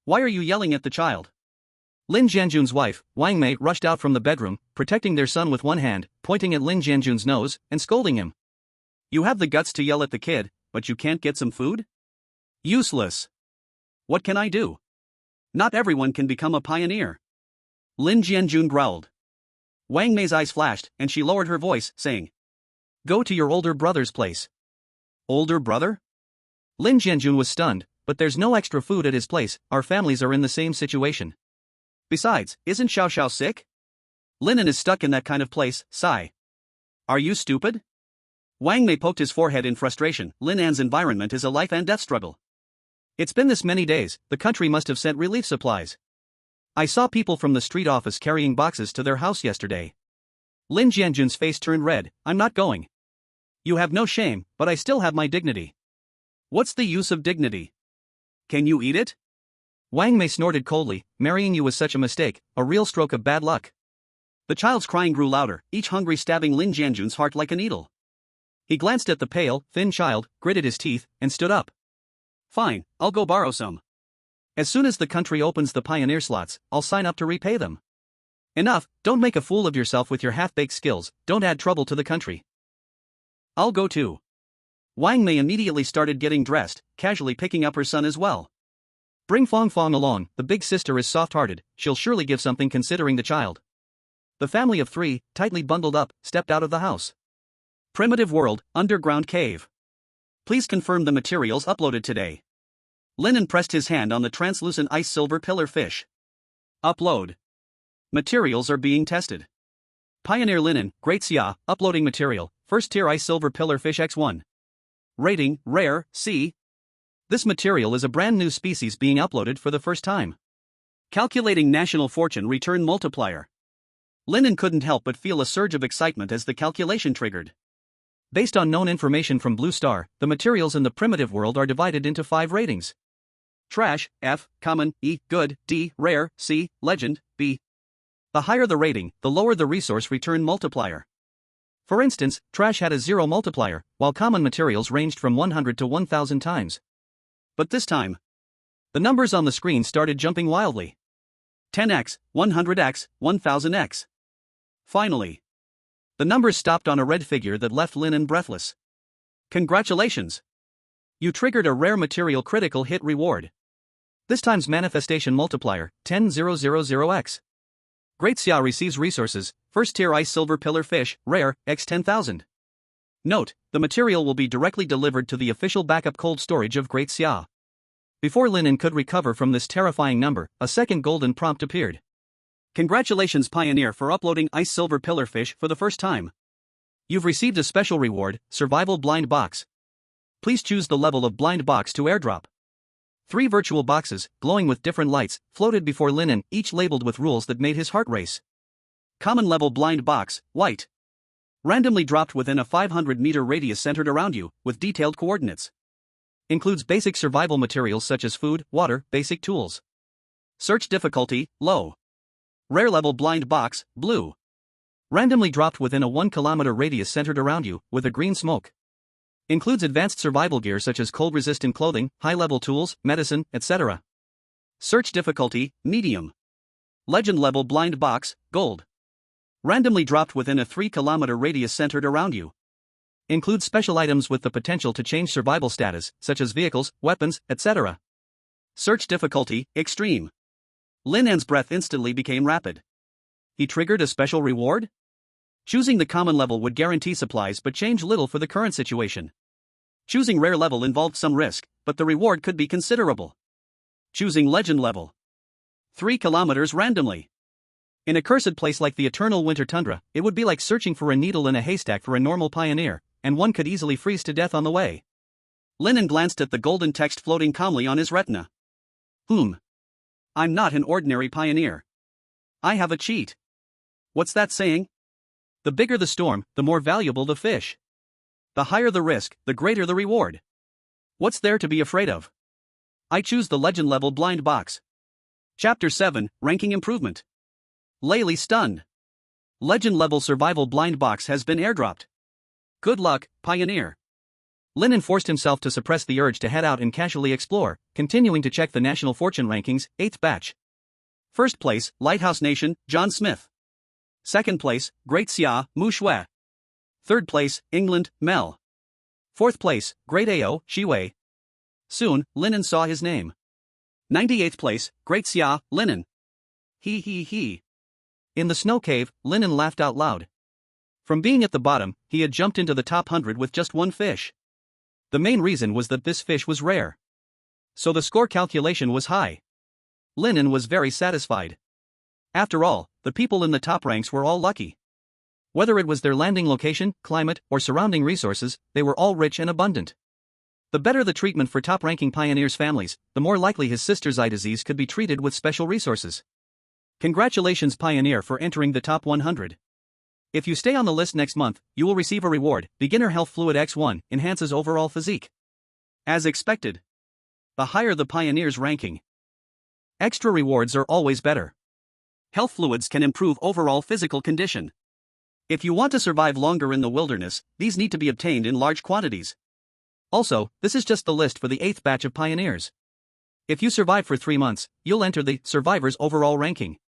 Why are you yelling at the child? Lin Jianjun's wife, Wang Mei, rushed out from the bedroom, protecting their son with one hand, pointing at Lin Jianjun's nose, and scolding him. You have the guts to yell at the kid, but you can't get some food? Useless. What can I do? Not everyone can become a pioneer. Lin Jianjun growled. Wang Mei's eyes flashed, and she lowered her voice, saying, Go to your older brother's place. Older brother? Lin Jianjun was stunned, but there's no extra food at his place, our families are in the same situation. Besides, isn't Xiao Xiao sick? Lin An is stuck in that kind of place, sigh. Are you stupid? Wang Mei poked his forehead in frustration. Lin An's environment is a life and death struggle. It's been this many days, the country must have sent relief supplies. I saw people from the street office carrying boxes to their house yesterday. Lin Jianjun's face turned red. I'm not going. You have no shame, but I still have my dignity. What's the use of dignity? Can you eat it? Wang Mei snorted coldly. Marrying you was such a mistake, a real stroke of bad luck. The child's crying grew louder, each hungry stabbing Lin Jianjun's heart like a needle. He glanced at the pale, thin child, gritted his teeth, and stood up. Fine, I'll go borrow some. As soon as the country opens the pioneer slots, I'll sign up to repay them. Enough, don't make a fool of yourself with your half-baked skills, don't add trouble to the country. I'll go too. Wang Mei immediately started getting dressed, casually picking up her son as well. Bring Fong Fong along, the big sister is soft-hearted, she'll surely give something considering the child. The family of 3, tightly bundled up, stepped out of the house. Primitive World, Underground Cave. Please confirm the materials uploaded today. Lin An pressed his hand on the translucent ice silver pillar fish. Upload. Materials are being tested. Pioneer Lin An, Great Xia, uploading material, first tier ice silver pillar fish X1. Rating, rare, C. This material is a brand new species being uploaded for the first time. Calculating national fortune return multiplier. Lin An couldn't help but feel a surge of excitement as the calculation triggered. Based on known information from Blue Star, the materials in the primitive world are divided into 5 ratings. Trash, F, common, E, good, D, rare, C, legend, B. The higher the rating, the lower the resource return multiplier. For instance, trash had a 0 multiplier, while common materials ranged from 100 to 1000 times. But this time, the numbers on the screen started jumping wildly. 10x, 100x, 1000x. Finally, the numbers stopped on a red figure that left Lin An breathless. Congratulations! You triggered a rare material critical hit reward. This time's manifestation multiplier, 10,000x. Great Xia receives resources, first tier ice silver pillar fish, rare, x 10,000. Note, the material will be directly delivered to the official backup cold storage of Great Xia. Before Lin An could recover from this terrifying number, a second golden prompt appeared. Congratulations Pioneer for uploading ice silver pillar fish for the first time. You've received a special reward, Survival Blind Box. Please choose the level of blind box to airdrop. 3 virtual boxes, glowing with different lights, floated before Lin An, each labeled with rules that made his heart race. Common level blind box, white. Randomly dropped within a 500-meter radius centered around you, with detailed coordinates. Includes basic survival materials such as food, water, basic tools. Search difficulty, low. Rare level blind box, blue. Randomly dropped within a 1 kilometer radius centered around you, with a green smoke. Includes advanced survival gear such as cold-resistant clothing, high-level tools, medicine, etc. Search difficulty, medium. Legend level blind box, gold. Randomly dropped within a 3 kilometer radius centered around you. Includes special items with the potential to change survival status, such as vehicles, weapons, etc. Search difficulty, extreme. Lin An's breath instantly became rapid. He triggered a special reward? Choosing the common level would guarantee supplies but change little for the current situation. Choosing rare level involved some risk, but the reward could be considerable. Choosing legend level. 3 kilometers randomly. In a cursed place like the eternal winter tundra, it would be like searching for a needle in a haystack for a normal pioneer, and one could easily freeze to death on the way. Lin An glanced at the golden text floating calmly on his retina. I'm not an ordinary pioneer. I have a cheat. What's that saying? The bigger the storm, the more valuable the fish. The higher the risk, the greater the reward. What's there to be afraid of? I choose the legend level blind box. Chapter 7, Ranking Improvement. Laylee stunned. Legend level survival blind box has been airdropped. Good luck, pioneer. Lin An forced himself to suppress the urge to head out and casually explore, continuing to check the national fortune rankings, 8th batch. First place, Lighthouse Nation, John Smith. Second place, Great Xia, Mu Shui. Third place, England, Mel. Fourth place, Great Ao, Shiwei. Soon, Lin An saw his name. 98th place, Great Xia, Lin An. He. In the snow cave, Lin An laughed out loud. From being at the bottom, he had jumped into the top 100 with just one fish. The main reason was that this fish was rare. So the score calculation was high. Lin An was very satisfied. After all, the people in the top ranks were all lucky. Whether it was their landing location, climate, or surrounding resources, they were all rich and abundant. The better the treatment for top-ranking pioneers' families, the more likely his sister's eye disease could be treated with special resources. Congratulations, pioneer, for entering the top 100. If you stay on the list next month, you will receive a reward. Beginner Health Fluid X1 enhances overall physique. As expected. The higher the pioneer's ranking, extra rewards are always better. Health fluids can improve overall physical condition. If you want to survive longer in the wilderness, these need to be obtained in large quantities. Also, this is just the list for the 8th batch of pioneers. If you survive for 3 months, you'll enter the survivors overall ranking.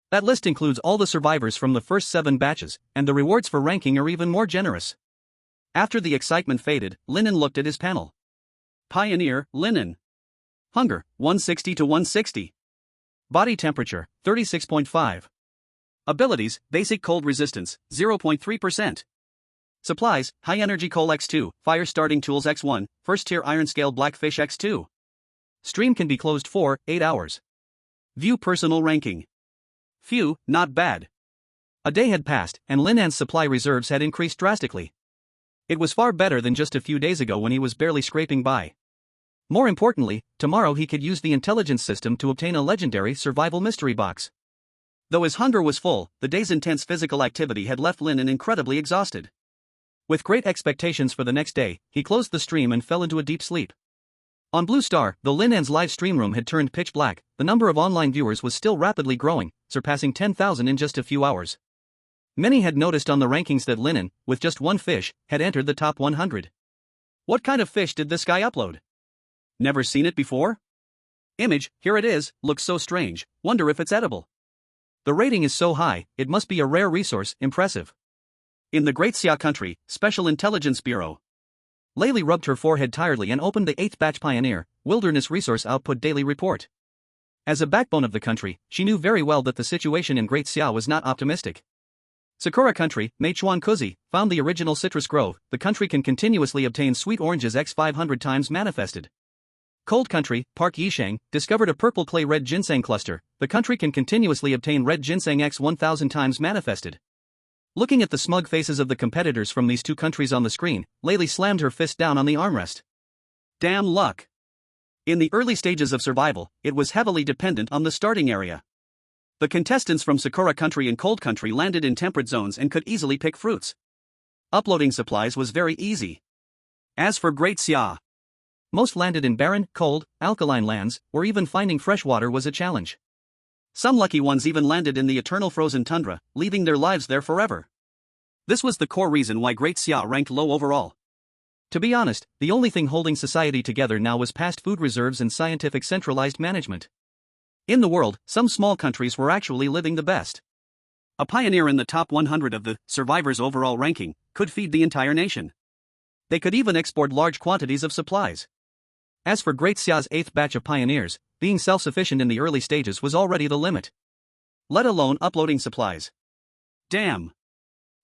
That list includes all the survivors from the first 7 batches, and the rewards for ranking are even more generous. After the excitement faded, Lin An looked at his panel. Pioneer, Lin An. Hunger, 160 to 160. Body temperature, 36.5. Abilities, basic cold resistance, 0.3%. Supplies, high energy coal X2, fire starting tools X1, first tier iron scale blackfish X2. Stream can be closed for 8 hours. View personal ranking. Phew, not bad. A day had passed, and Lin An's supply reserves had increased drastically. It was far better than just a few days ago when he was barely scraping by. More importantly, tomorrow he could use the intelligence system to obtain a legendary survival mystery box. Though his hunger was full, the day's intense physical activity had left Lin An incredibly exhausted. With great expectations for the next day, he closed the stream and fell into a deep sleep. On Blue Star, though Lin An's live stream room had turned pitch black, the number of online viewers was still rapidly growing, surpassing 10,000 in just a few hours. Many had noticed on the rankings that Lin An, with just one fish, had entered the top 100. What kind of fish did this guy upload? Never seen it before? Image, here it is, looks so strange, wonder if it's edible. The rating is so high, it must be a rare resource, impressive. In the Great Xia country, Special Intelligence Bureau. Laylee rubbed her forehead tiredly and opened the 8th batch Pioneer, Wilderness Resource Output Daily Report. As a backbone of the country, she knew very well that the situation in Great Xia was not optimistic. Sakura country, Meichuan Kuzi, found the original citrus grove, the country can continuously obtain sweet oranges x 500 times manifested. Cold country, Park Yishang, discovered a purple clay red ginseng cluster, the country can continuously obtain red ginseng x 1000 times manifested. Looking at the smug faces of the competitors from these two countries on the screen, Laylee slammed her fist down on the armrest. Damn luck. In the early stages of survival, it was heavily dependent on the starting area. The contestants from Sakura country and cold country landed in temperate zones and could easily pick fruits. Uploading supplies was very easy. As for Great Xia, most landed in barren, cold, alkaline lands, where even finding fresh water was a challenge. Some lucky ones even landed in the eternal frozen tundra, leaving their lives there forever. This was the core reason why Great Xia ranked low overall. To be honest, the only thing holding society together now was past food reserves and scientific centralized management. In the world, some small countries were actually living the best. A pioneer in the top 100 of the survivors' overall ranking could feed the entire nation. They could even export large quantities of supplies. As for Great Xia's 8th batch of pioneers, being self-sufficient in the early stages was already the limit. Let alone uploading supplies. Damn.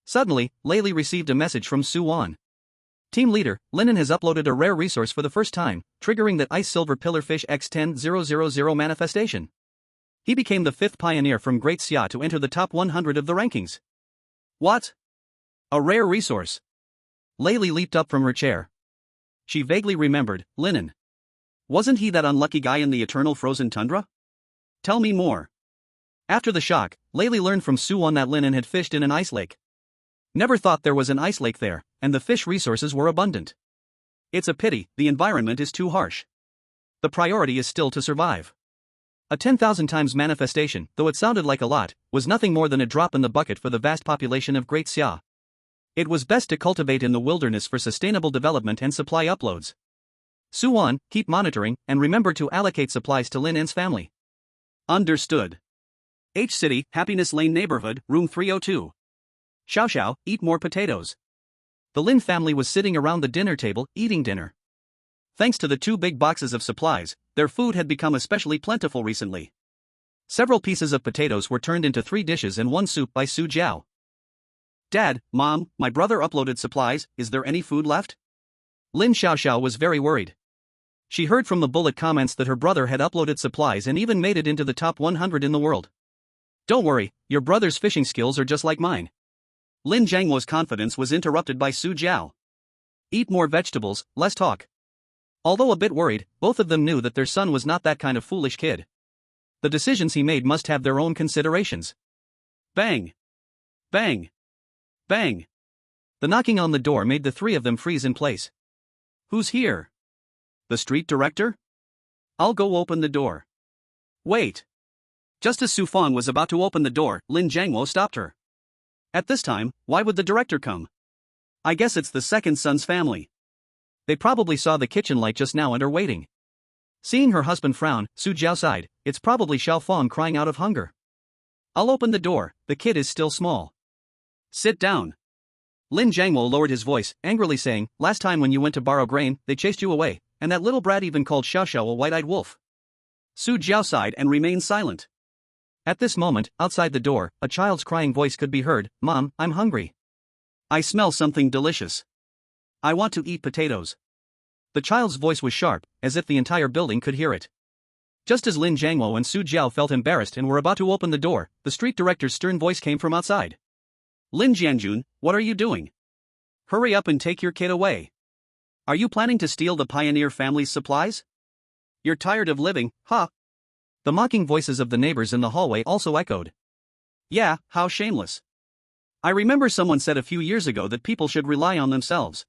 Suddenly, Layli received a message from Su Wan. Team leader, Lin An has uploaded a rare resource for the first time, triggering that Ice Silver Pillarfish X10000 manifestation. He became the 5th pioneer from Great Xia to enter the top 100 of the rankings. What? A rare resource. Layli leaped up from her chair. She vaguely remembered Lin An. Wasn't he that unlucky guy in the eternal frozen tundra? Tell me more. After the shock, Layli learned from Su Wan that Lin An had fished in an ice lake. Never thought there was an ice lake there, and the fish resources were abundant. It's a pity, the environment is too harsh. The priority is still to survive. A 10,000 times manifestation, though it sounded like a lot, was nothing more than a drop in the bucket for the vast population of Great Xia. It was best to cultivate in the wilderness for sustainable development and supply uploads. Su Wan, keep monitoring, and remember to allocate supplies to Lin An's family. Understood. H City, Happiness Lane Neighborhood, Room 302. Xiao Xiao, eat more potatoes. The Lin family was sitting around the dinner table, eating dinner. Thanks to the 2 big boxes of supplies, their food had become especially plentiful recently. Several pieces of potatoes were turned into 3 dishes and 1 soup by Su Jiao. Dad, Mom, my brother uploaded supplies, is there any food left? Lin Xiaoxiao was very worried. She heard from the bullet comments that her brother had uploaded supplies and even made it into the top 100 in the world. Don't worry, your brother's fishing skills are just like mine. Lin Jiangwo's confidence was interrupted by Su Jiao. Eat more vegetables, less talk. Although a bit worried, both of them knew that their son was not that kind of foolish kid. The decisions he made must have their own considerations. Bang! Bang! Bang! The knocking on the door made the 3 of them freeze in place. Who's here? The street director? I'll go open the door. Wait. Just as Su Fang was about to open the door, Lin Jiangwo stopped her. At this time, why would the director come? I guess it's the second son's family. They probably saw the kitchen light just now and are waiting. Seeing her husband frown, Su Jiao sighed, it's probably Xiao Fang crying out of hunger. I'll open the door, the kid is still small. Sit down. Lin Jiangwo lowered his voice, angrily saying, last time when you went to borrow grain, they chased you away, and that little brat even called Xiao Xiao a white-eyed wolf. Su Jiao sighed and remained silent. At this moment, outside the door, a child's crying voice could be heard, Mom, I'm hungry. I smell something delicious. I want to eat potatoes. The child's voice was sharp, as if the entire building could hear it. Just as Lin Jiangwo and Su Jiao felt embarrassed and were about to open the door, the street director's stern voice came from outside. Lin Jianjun, what are you doing? Hurry up and take your kid away. Are you planning to steal the pioneer family's supplies? You're tired of living, huh? The mocking voices of the neighbors in the hallway also echoed. Yeah, how shameless. I remember someone said a few years ago that people should rely on themselves.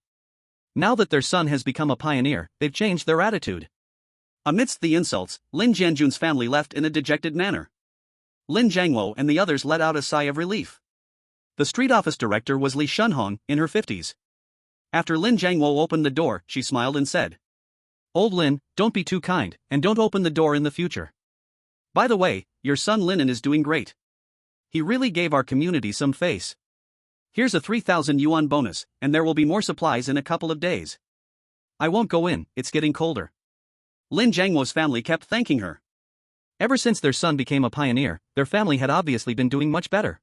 Now that their son has become a pioneer, they've changed their attitude. Amidst the insults, Lin Jianjun's family left in a dejected manner. Lin Jiangwo and the others let out a sigh of relief. The street office director was Li Shunhong, in her 50s. After Lin Jiangwo opened the door, she smiled and said, Old Lin, don't be too kind, and don't open the door in the future. By the way, your son Lin An is doing great. He really gave our community some face. Here's a 3,000 yuan bonus, and there will be more supplies in a couple of days. I won't go in, it's getting colder. Lin Jiangwo's family kept thanking her. Ever since their son became a pioneer, their family had obviously been doing much better.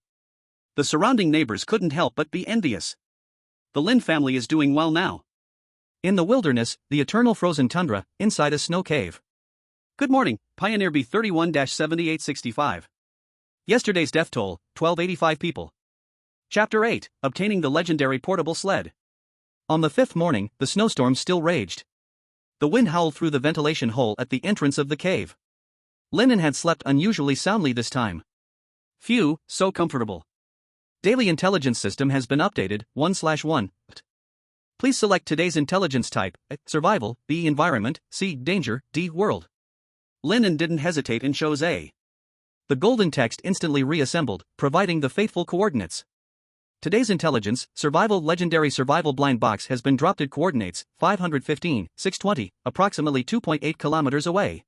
The surrounding neighbors couldn't help but be envious. The Lin family is doing well now. In the wilderness, the eternal frozen tundra, inside a snow cave. Good morning, Pioneer B31-7865. Yesterday's death toll, 1285 people. Chapter 8, Obtaining the Legendary Portable Sled. On the 5th morning, the snowstorm still raged. The wind howled through the ventilation hole at the entrance of the cave. Lin An had slept unusually soundly this time. Phew, so comfortable. Daily intelligence system has been updated, 1/1. Please select today's intelligence type, A. Survival, B. Environment, C. Danger, D. World. Lin An didn't hesitate and chose A. The golden text instantly reassembled, providing the faithful coordinates. Today's intelligence, survival legendary survival blind box has been dropped at coordinates 515, 620, approximately 2.8 kilometers away.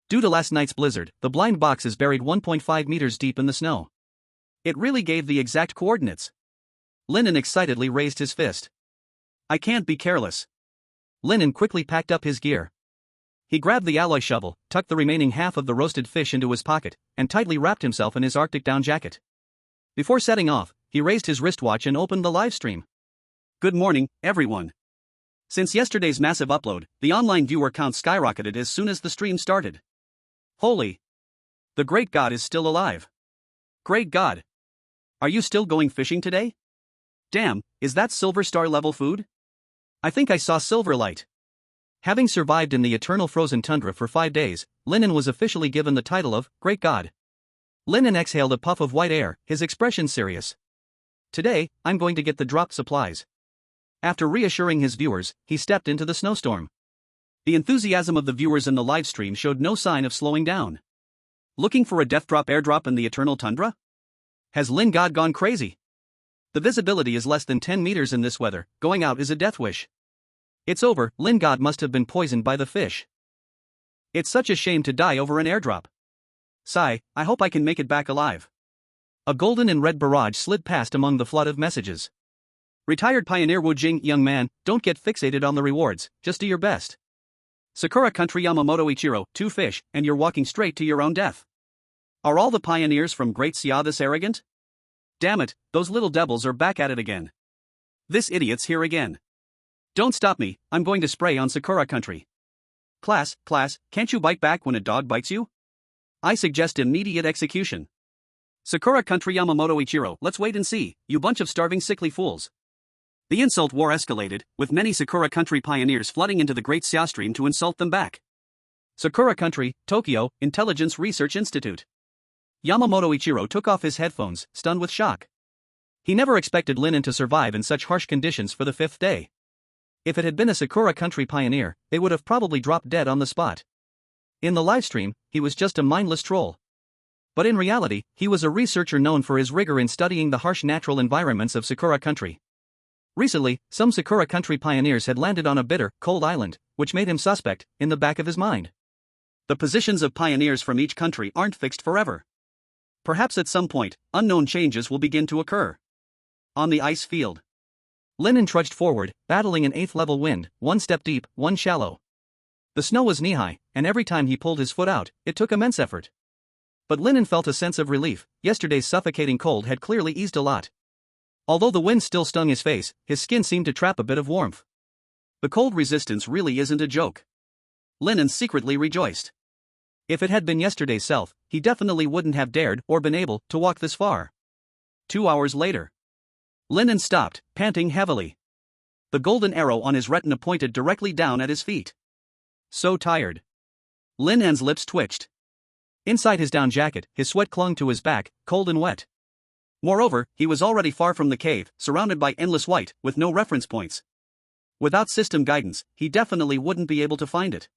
Due to last night's blizzard, the blind box is buried 1.5 meters deep in the snow. It really gave the exact coordinates. Lin An excitedly raised his fist. I can't be careless. Lin An quickly packed up his gear. He grabbed the alloy shovel, tucked the remaining half of the roasted fish into his pocket, and tightly wrapped himself in his Arctic down jacket. Before setting off, he raised his wristwatch and opened the livestream. Good morning, everyone. Since yesterday's massive upload, the online viewer count skyrocketed as soon as the stream started. Holy! The Great God is still alive. Great God! Are you still going fishing today? Damn, is that silver star level food? I think I saw silver light. Having survived in the eternal frozen tundra for 5 days, Lin An was officially given the title of Great God. Lin An exhaled a puff of white air, his expression serious. Today, I'm going to get the dropped supplies. After reassuring his viewers, he stepped into the snowstorm. The enthusiasm of the viewers in the livestream showed no sign of slowing down. Looking for a death drop airdrop in the eternal tundra? Has Lin God gone crazy? The visibility is less than 10 meters in this weather, going out is a death wish. It's over, Lin God must have been poisoned by the fish. It's such a shame to die over an airdrop. Sigh, I hope I can make it back alive. A golden and red barrage slid past among the flood of messages. Retired Pioneer Wu Jing, young man, don't get fixated on the rewards, just do your best. Sakura Country Yamamoto Ichiro, 2 fish, and you're walking straight to your own death. Are all the pioneers from Great Xia this arrogant? Damn it, those little devils are back at it again. This idiot's here again. Don't stop me, I'm going to spray on Sakura Country. Class, can't you bite back when a dog bites you? I suggest immediate execution. Sakura Country Yamamoto Ichiro, let's wait and see, you bunch of starving sickly fools. The insult war escalated, with many Sakura Country pioneers flooding into the Great Xia stream to insult them back. Sakura Country, Tokyo, Intelligence Research Institute. Yamamoto Ichiro took off his headphones, stunned with shock. He never expected Lin An to survive in such harsh conditions for the 5th day. If it had been a Sakura Country pioneer, they would have probably dropped dead on the spot. In the livestream, he was just a mindless troll. But in reality, he was a researcher known for his rigor in studying the harsh natural environments of Sakura Country. Recently, some Sakura Country pioneers had landed on a bitter, cold island, which made him suspect, in the back of his mind. The positions of pioneers from each country aren't fixed forever. Perhaps at some point, unknown changes will begin to occur. On the ice field. Lin An trudged forward, battling an 8th-level wind, 1 step deep, 1 shallow. The snow was knee-high, and every time he pulled his foot out, it took immense effort. But Lin An felt a sense of relief. Yesterday's suffocating cold had clearly eased a lot. Although the wind still stung his face, his skin seemed to trap a bit of warmth. The cold resistance really isn't a joke. Lin An secretly rejoiced. If it had been yesterday's self, he definitely wouldn't have dared or been able to walk this far. 2 hours later. Lin An stopped, panting heavily. The golden arrow on his retina pointed directly down at his feet. So tired. Lin An's lips twitched. Inside his down jacket, his sweat clung to his back, cold and wet. Moreover, he was already far from the cave, surrounded by endless white, with no reference points. Without system guidance, he definitely wouldn't be able to find it.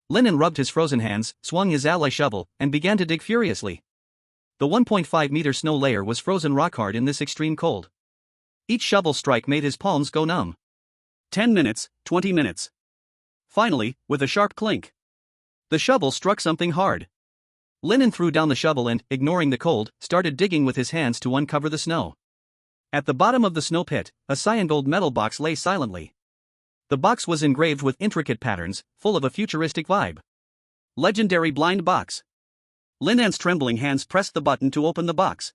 Lin An rubbed his frozen hands, swung his alloy shovel, and began to dig furiously. The 1.5-meter snow layer was frozen rock-hard in this extreme cold. Each shovel strike made his palms go numb. 10 minutes, 20 minutes. Finally, with a sharp clink, the shovel struck something hard. Lin An threw down the shovel and, ignoring the cold, started digging with his hands to uncover the snow. At the bottom of the snow pit, a cyan gold metal box lay silently. The box was engraved with intricate patterns, full of a futuristic vibe. Legendary blind box. Lin An's trembling hands pressed the button to open the box.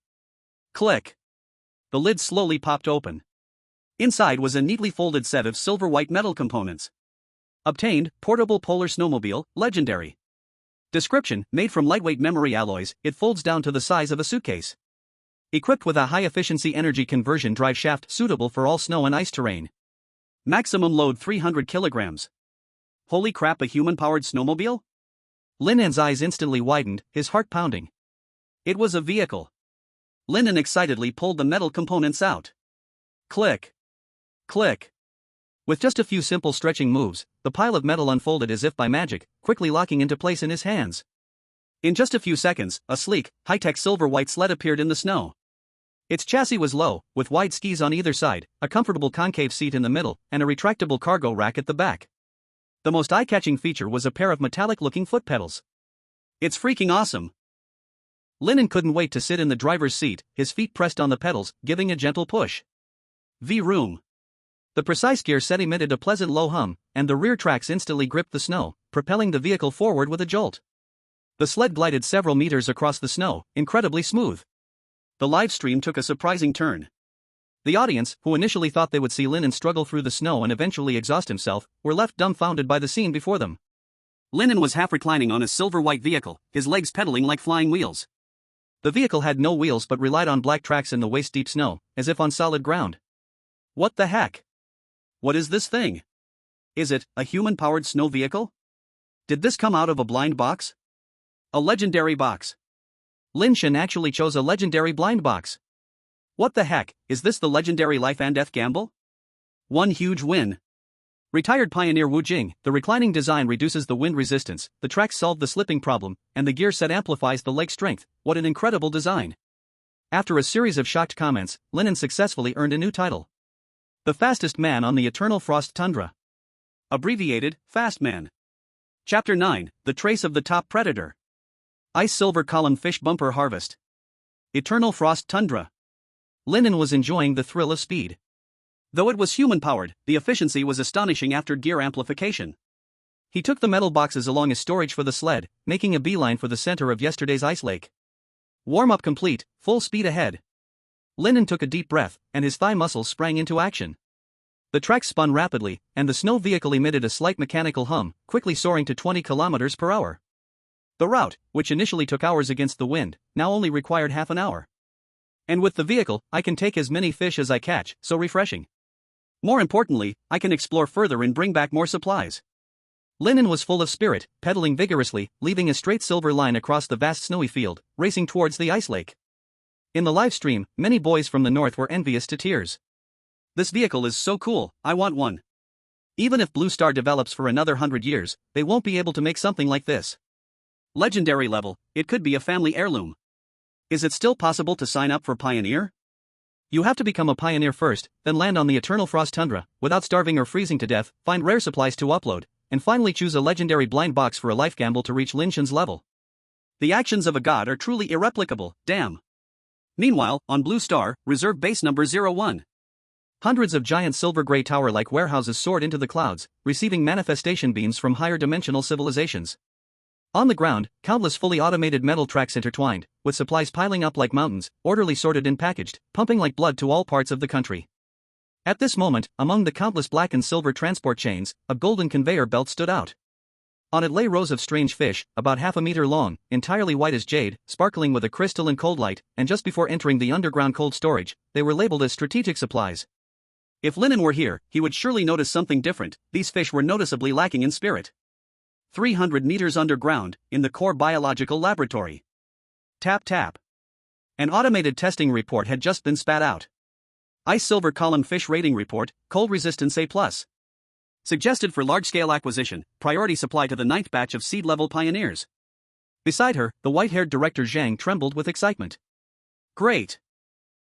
Click. The lid slowly popped open. Inside was a neatly folded set of silver-white metal components. Obtained, portable polar snowmobile, legendary. Description, made from lightweight memory alloys, it folds down to the size of a suitcase. Equipped with a high-efficiency energy conversion drive shaft suitable for all snow and ice terrain. Maximum load 300 kilograms. Holy crap, a human-powered snowmobile? Lin An's eyes instantly widened, his heart pounding. It was a vehicle. Lin An excitedly pulled the metal components out. Click. Click. With just a few simple stretching moves, the pile of metal unfolded as if by magic, quickly locking into place in his hands. In just a few seconds, a sleek, high-tech silver-white sled appeared in the snow. Its chassis was low, with wide skis on either side, a comfortable concave seat in the middle, and a retractable cargo rack at the back. The most eye-catching feature was a pair of metallic-looking foot pedals. It's freaking awesome. Lin An couldn't wait to sit in the driver's seat, his feet pressed on the pedals, giving a gentle push. V-room. The precise gear set emitted a pleasant low hum, and the rear tracks instantly gripped the snow, propelling the vehicle forward with a jolt. The sled glided several meters across the snow, incredibly smooth. The live stream took a surprising turn. The audience, who initially thought they would see Lin An struggle through the snow and eventually exhaust himself, were left dumbfounded by the scene before them. Lin An was half reclining on a silver-white vehicle, his legs pedaling like flying wheels. The vehicle had no wheels but relied on black tracks in the waist-deep snow, as if on solid ground. What the heck? What is this thing? Is it a human-powered snow vehicle? Did this come out of a blind box? A legendary box. Lin An actually chose a legendary blind box. What the heck, is this the legendary life and death gamble? One huge win. Retired pioneer Wu Jing, the reclining design reduces the wind resistance, the tracks solve the slipping problem, and the gear set amplifies the leg strength. What an incredible design. After a series of shocked comments, Lin An successfully earned a new title. The fastest man on the eternal frost tundra. Abbreviated, Fast Man. Chapter 9, The Trace of the Top Predator. Ice Silver Column Fish Bumper Harvest. Eternal Frost Tundra. Lin An was enjoying the thrill of speed. Though it was human-powered, the efficiency was astonishing after gear amplification. He took the metal boxes along as storage for the sled, making a beeline for the center of yesterday's ice lake. Warm-up complete, full speed ahead. Lin An took a deep breath, and his thigh muscles sprang into action. The tracks spun rapidly, and the snow vehicle emitted a slight mechanical hum, quickly soaring to 20 kilometers per hour. The route, which initially took hours against the wind, now only required half an hour. And with the vehicle, I can take as many fish as I catch, so refreshing. More importantly, I can explore further and bring back more supplies. Lin An was full of spirit, pedaling vigorously, leaving a straight silver line across the vast snowy field, racing towards the ice lake. In the live stream, many boys from the north were envious to tears. This vehicle is so cool, I want one. Even if Blue Star develops for another 100 years, they won't be able to make something like this. Legendary level, it could be a family heirloom. Is it still possible to sign up for Pioneer? You have to become a Pioneer first, then land on the Eternal Frost Tundra, without starving or freezing to death, find rare supplies to upload, and finally choose a legendary blind box for a life gamble to reach Lin An's level. The actions of a god are truly irreplicable, damn. Meanwhile, on Blue Star, reserve base number 01. Hundreds of giant silver-gray tower-like warehouses soared into the clouds, receiving manifestation beams from higher-dimensional civilizations. On the ground, countless fully automated metal tracks intertwined, with supplies piling up like mountains, orderly sorted and packaged, pumping like blood to all parts of the country. At this moment, among the countless black and silver transport chains, a golden conveyor belt stood out. On it lay rows of strange fish, about half a meter long, entirely white as jade, sparkling with a crystalline cold light, and just before entering the underground cold storage, they were labeled as strategic supplies. If Lin An were here, he would surely notice something different. These fish were noticeably lacking in spirit. 300 meters underground, in the core biological laboratory. Tap tap. An automated testing report had just been spat out. Ice Silver Column Fish Rating Report, Cold Resistance A+. Suggested for large-scale acquisition, priority supply to the 9th batch of seed-level pioneers. Beside her, the white-haired director Zhang trembled with excitement. Great!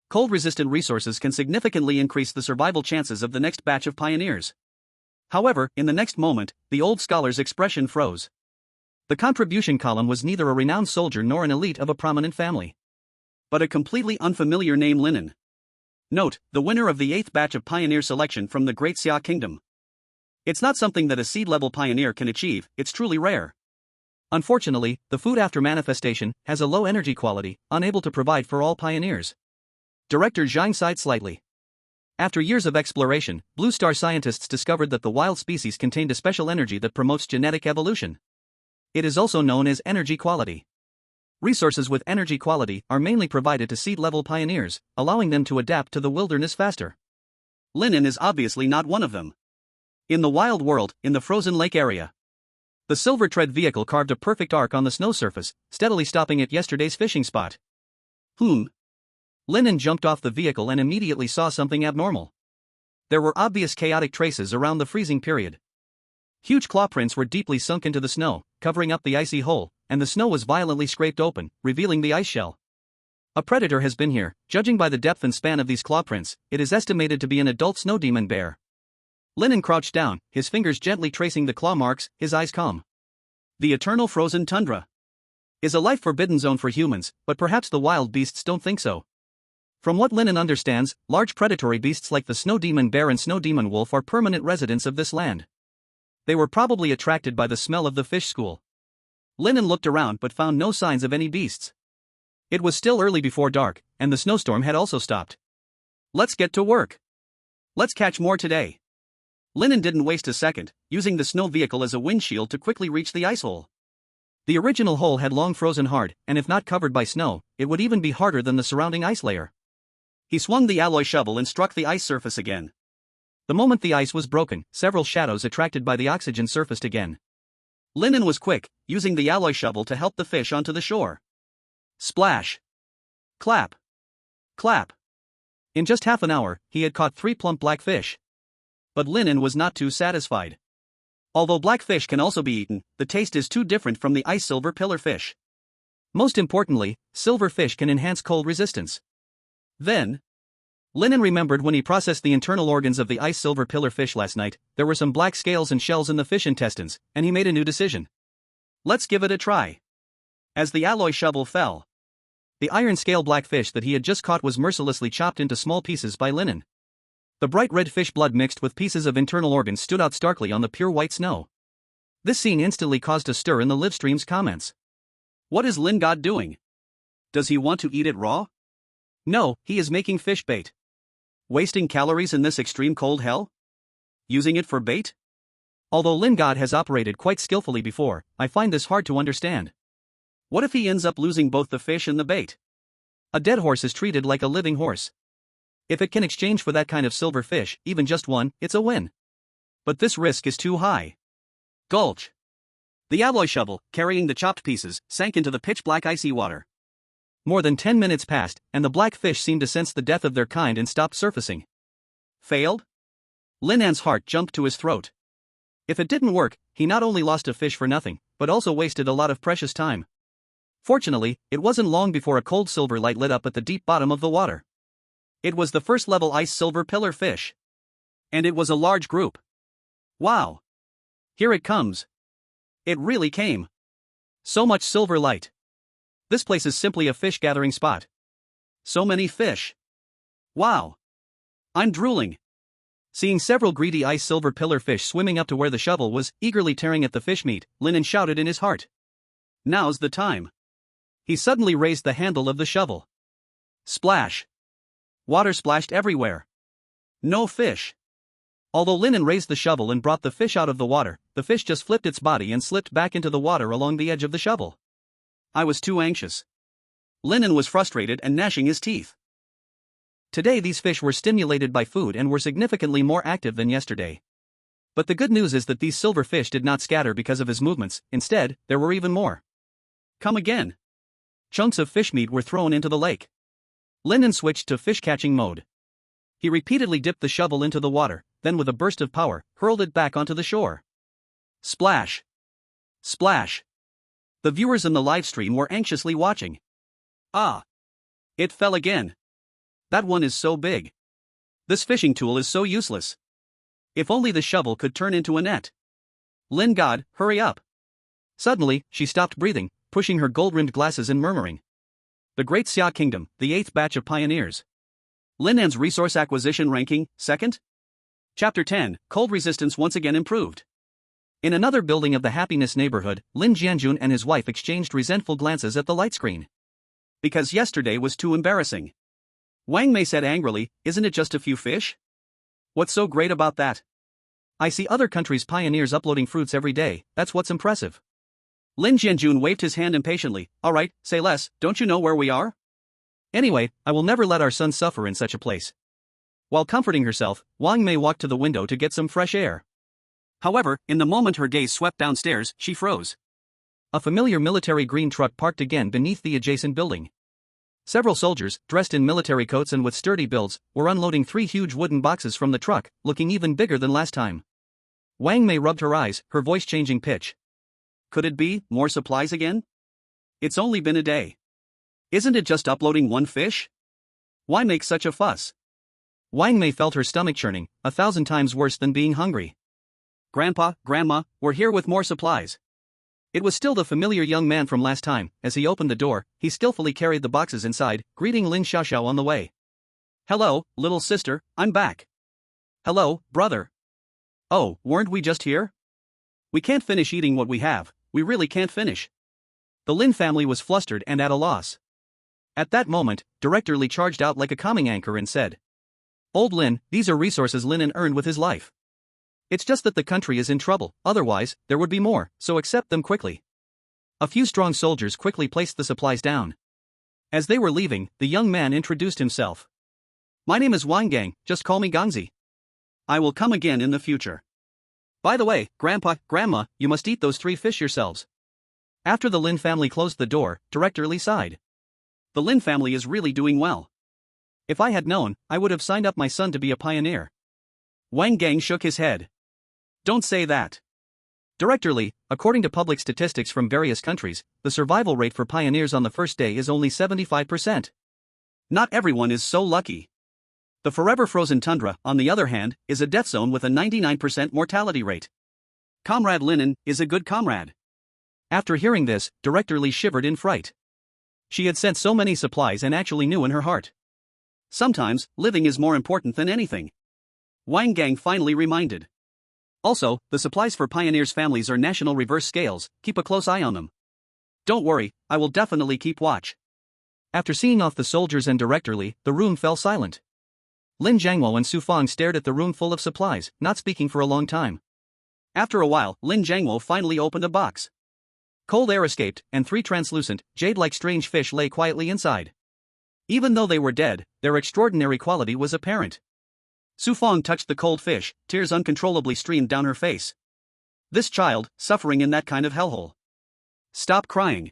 Cold-resistant resources can significantly increase the survival chances of the next batch of pioneers. However, in the next moment, the old scholar's expression froze. The contribution column was neither a renowned soldier nor an elite of a prominent family, but a completely unfamiliar name: Lin An. Note, the winner of the 8th batch of pioneer selection from the Great Xia Kingdom. It's not something that a seed-level pioneer can achieve, it's truly rare. Unfortunately, the food after manifestation has a low energy quality, unable to provide for all pioneers. Director Zhang sighed slightly. After years of exploration, Blue Star scientists discovered that the wild species contained a special energy that promotes genetic evolution. It is also known as energy quality. Resources with energy quality are mainly provided to seed-level pioneers, allowing them to adapt to the wilderness faster. Lin An is obviously not one of them. In the wild world, in the frozen lake area, the silver tread vehicle carved a perfect arc on the snow surface, steadily stopping at yesterday's fishing spot. Lin An jumped off the vehicle and immediately saw something abnormal. There were obvious chaotic traces around the freezing period. Huge claw prints were deeply sunk into the snow, covering up the icy hole, and the snow was violently scraped open, revealing the ice shell. A predator has been here. Judging by the depth and span of these claw prints, it is estimated to be an adult snow demon bear. Lin An crouched down, his fingers gently tracing the claw marks, his eyes calm. The eternal frozen tundra is a life-forbidden zone for humans, but perhaps the wild beasts don't think so. From what Lin An understands, large predatory beasts like the snow demon bear and snow demon wolf are permanent residents of this land. They were probably attracted by the smell of the fish school. Lin An looked around but found no signs of any beasts. It was still early before dark, and the snowstorm had also stopped. Let's get to work. Let's catch more today. Lin An didn't waste a second, using the snow vehicle as a windshield to quickly reach the ice hole. The original hole had long frozen hard, and if not covered by snow, it would even be harder than the surrounding ice layer. He swung the alloy shovel and struck the ice surface again. The moment the ice was broken, several shadows attracted by the oxygen surfaced again. Lin An was quick, using the alloy shovel to help the fish onto the shore. Splash! Clap! Clap! In just half an hour, he had caught 3 plump black fish. But Lin An was not too satisfied. Although black fish can also be eaten, the taste is too different from the ice silver pillar fish. Most importantly, silver fish can enhance cold resistance. Then, Lin An remembered when he processed the internal organs of the ice silver pillar fish last night, there were some black scales and shells in the fish intestines, and he made a new decision. Let's give it a try. As the alloy shovel fell, the iron scale black fish that he had just caught was mercilessly chopped into small pieces by Lin An. The bright red fish blood mixed with pieces of internal organs stood out starkly on the pure white snow. This scene instantly caused a stir in the Livestream's comments. What is Lin God doing? Does he want to eat it raw? No, he is making fish bait. Wasting calories in this extreme cold hell? Using it for bait? Although Lin God has operated quite skillfully before, I find this hard to understand. What if he ends up losing both the fish and the bait? A dead horse is treated like a living horse. If it can exchange for that kind of silver fish, even just one, it's a win. But this risk is too high. Gulch. The alloy shovel, carrying the chopped pieces, sank into the pitch-black icy water. More than 10 minutes passed, and the black fish seemed to sense the death of their kind and stopped surfacing. Failed? Lin An's heart jumped to his throat. If it didn't work, he not only lost a fish for nothing, but also wasted a lot of precious time. Fortunately, it wasn't long before a cold silver light lit up at the deep bottom of the water. It was the first-level ice silver pillar fish. And it was a large group. Wow! Here it comes. It really came. So much silver light. This place is simply a fish-gathering spot. So many fish. Wow! I'm drooling. Seeing several greedy ice silver pillar fish swimming up to where the shovel was, eagerly tearing at the fish meat, Lin An shouted in his heart. Now's the time. He suddenly raised the handle of the shovel. Splash! Water splashed everywhere. No fish. Although Lin An raised the shovel and brought the fish out of the water, the fish just flipped its body and slipped back into the water along the edge of the shovel. I was too anxious. Lin An was frustrated and gnashing his teeth. Today these fish were stimulated by food and were significantly more active than yesterday. But the good news is that these silver fish did not scatter because of his movements, instead, there were even more. Come again. Chunks of fish meat were thrown into the lake. Lin An switched to fish-catching mode. He repeatedly dipped the shovel into the water, then with a burst of power, hurled it back onto the shore. Splash! Splash! The viewers in the livestream were anxiously watching. Ah! It fell again. That one is so big. This fishing tool is so useless. If only the shovel could turn into a net. Lin God, hurry up! Suddenly, she stopped breathing, pushing her gold-rimmed glasses and murmuring. The Great Xia Kingdom, the 8th batch of pioneers. Lin An's resource acquisition ranking, 2nd? Chapter 10, Cold Resistance once again improved. In another building of the Happiness neighborhood, Lin Jianjun and his wife exchanged resentful glances at the light screen. Because yesterday was too embarrassing. Wang Mei said angrily, isn't it just a few fish? What's so great about that? I see other countries' pioneers uploading fruits every day, that's what's impressive. Lin Jianjun waved his hand impatiently, alright, say less, don't you know where we are? Anyway, I will never let our son suffer in such a place. While comforting herself, Wang Mei walked to the window to get some fresh air. However, in the moment her gaze swept downstairs, she froze. A familiar military green truck parked again beneath the adjacent building. Several soldiers, dressed in military coats and with sturdy builds, were unloading 3 huge wooden boxes from the truck, looking even bigger than last time. Wang Mei rubbed her eyes, her voice changing pitch. Could it be more supplies again? It's only been a day. Isn't it just uploading one fish? Why make such a fuss? Wang Mei felt her stomach churning, 1,000 times worse than being hungry. Grandpa, Grandma, we're here with more supplies. It was still the familiar young man from last time. As he opened the door, he skillfully carried the boxes inside, greeting Lin Xiaoxiao on the way. Hello, little sister, I'm back. Hello, brother. Oh, weren't we just here? We can't finish eating what we have, we really can't finish. The Lin family was flustered and at a loss. At that moment, Director Li charged out like a calming anchor and said, Old Lin, these are resources Lin An earned with his life. It's just that the country is in trouble, otherwise, there would be more, so accept them quickly. A few strong soldiers quickly placed the supplies down. As they were leaving, the young man introduced himself. My name is Wang Gang, just call me Gangzi. I will come again in the future. By the way, Grandpa, Grandma, you must eat those 3 fish yourselves. After the Lin family closed the door, Director Li sighed. The Lin family is really doing well. If I had known, I would have signed up my son to be a pioneer. Wang Gang shook his head. Don't say that. Director Li, according to public statistics from various countries, the survival rate for pioneers on the first day is only 75%. Not everyone is so lucky. The forever frozen tundra, on the other hand, is a death zone with a 99% mortality rate. Comrade Lin An is a good comrade. After hearing this, Director Li shivered in fright. She had sent so many supplies and actually knew in her heart. Sometimes, living is more important than anything. Wang Gang finally reminded. Also, the supplies for pioneers' families are national reverse scales, keep a close eye on them. Don't worry, I will definitely keep watch. After seeing off the soldiers and Director Li, the room fell silent. Lin Jiangwo and Su Fang stared at the room full of supplies, not speaking for a long time. After a while, Lin Jiangwo finally opened a box. Cold air escaped, and 3 translucent, jade-like strange fish lay quietly inside. Even though they were dead, their extraordinary quality was apparent. Su Fang touched the cold fish, tears uncontrollably streamed down her face. This child, suffering in that kind of hellhole. Stop crying.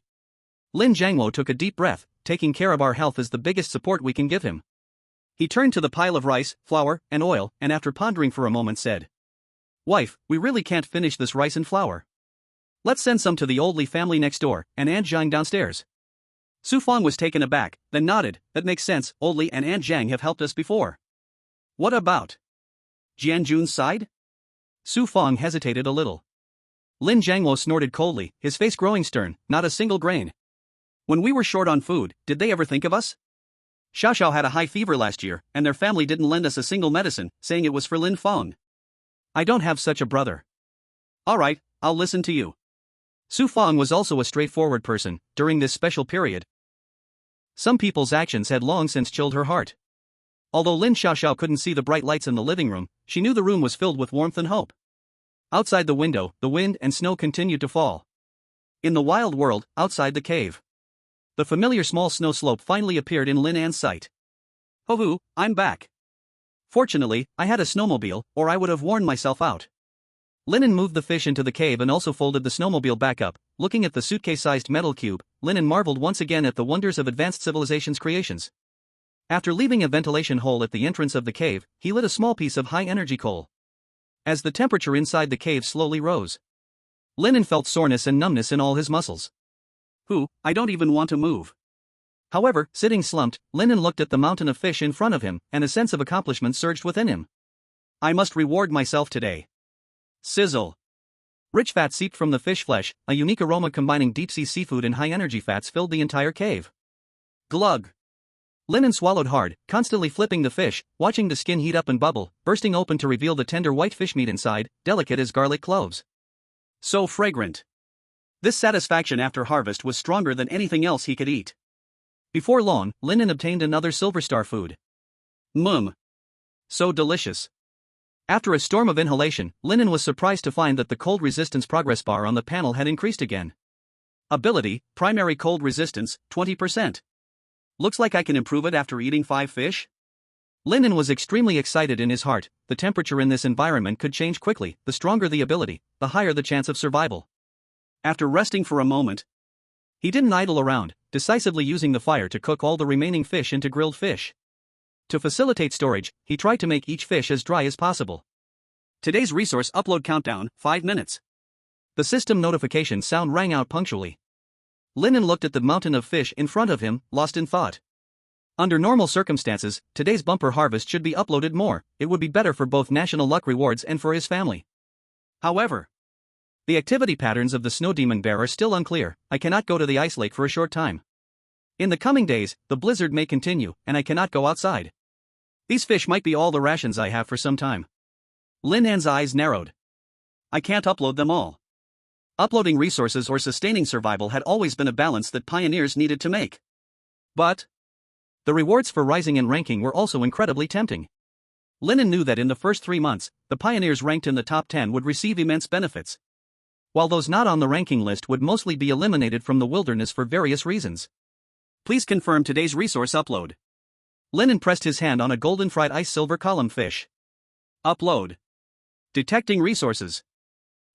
Lin Jiangwo took a deep breath, taking care of our health is the biggest support we can give him. He turned to the pile of rice, flour, and oil, and after pondering for a moment said, Wife, we really can't finish this rice and flour. Let's send some to the old Li family next door, and Aunt Zhang downstairs. Su Fang was taken aback, then nodded, that makes sense, old Li and Aunt Zhang have helped us before. What about Jianjun's side? Su Fang hesitated a little. Lin Jiangwo snorted coldly, his face growing stern, not a single grain. When we were short on food, did they ever think of us? Xiaoxiao had a high fever last year, and their family didn't lend us a single medicine, saying it was for Lin Fang. I don't have such a brother. Alright, I'll listen to you. Su Fang was also a straightforward person, during this special period. Some people's actions had long since chilled her heart. Although Lin Xiaoxiao couldn't see the bright lights in the living room, she knew the room was filled with warmth and hope. Outside the window, the wind and snow continued to fall. In the wild world, outside the cave. The familiar small snow slope finally appeared in Lin An's sight. Ho-hoo, I'm back. Fortunately, I had a snowmobile, or I would have worn myself out. Lin An moved the fish into the cave and also folded the snowmobile back up. Looking at the suitcase-sized metal cube, Lin An marveled once again at the wonders of advanced civilization's creations. After leaving a ventilation hole at the entrance of the cave, he lit a small piece of high-energy coal. As the temperature inside the cave slowly rose, Lin An felt soreness and numbness in all his muscles. I don't even want to move. However, sitting slumped, Lin An looked at the mountain of fish in front of him, and a sense of accomplishment surged within him. I must reward myself today. Sizzle. Rich fat seeped from the fish flesh, a unique aroma combining deep-sea seafood and high-energy fats filled the entire cave. Glug. Lin An swallowed hard, constantly flipping the fish, watching the skin heat up and bubble, bursting open to reveal the tender white fish meat inside, delicate as garlic cloves. So fragrant. This satisfaction after harvest was stronger than anything else he could eat. Before long, Lin An obtained another silver star food. So delicious. After a storm of inhalation, Lin An was surprised to find that the cold resistance progress bar on the panel had increased again. Ability, primary cold resistance, 20%. Looks like I can improve it after eating 5 fish? Lin An was extremely excited in his heart. The temperature in this environment could change quickly. The stronger the ability, the higher the chance of survival. After resting for a moment, he didn't idle around, decisively using the fire to cook all the remaining fish into grilled fish. To facilitate storage, he tried to make each fish as dry as possible. Today's resource upload countdown, 5 minutes. The system notification sound rang out punctually. Lin An looked at the mountain of fish in front of him, lost in thought. Under normal circumstances, today's bumper harvest should be uploaded more. It would be better for both national luck rewards and for his family. However, the activity patterns of the snow demon bear are still unclear. I cannot go to the ice lake for a short time. In the coming days, the blizzard may continue, and I cannot go outside. These fish might be all the rations I have for some time. Lin An's eyes narrowed. I can't upload them all. Uploading resources or sustaining survival had always been a balance that pioneers needed to make. But the rewards for rising in ranking were also incredibly tempting. Lin An knew that in the first 3 months, the pioneers ranked in the top 10 would receive immense benefits, while those not on the ranking list would mostly be eliminated from the wilderness for various reasons. Please confirm today's resource upload. Lin An pressed his hand on a golden fried ice silver column fish. Upload. Detecting resources.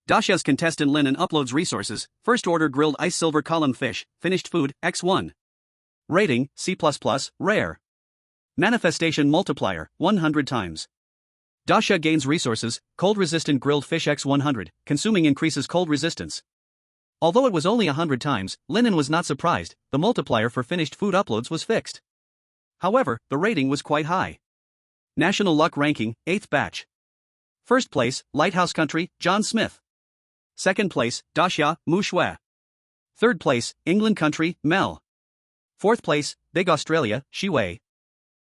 Daxia's contestant Lin An uploads resources. First order grilled ice silver column fish, finished food, X1. Rating, C++, rare. Manifestation multiplier, 100 times. Daxia gains resources, cold resistant grilled fish X100, consuming increases cold resistance. Although it was only 100 times, Lin An was not surprised. The multiplier for finished food uploads was fixed. However, the rating was quite high. National Luck Ranking, 8th batch. First place, Lighthouse Country, John Smith. Second place, Daxia, Mu Shui. Third place, England Country, Mel. Fourth place, Big Australia, Shiwei.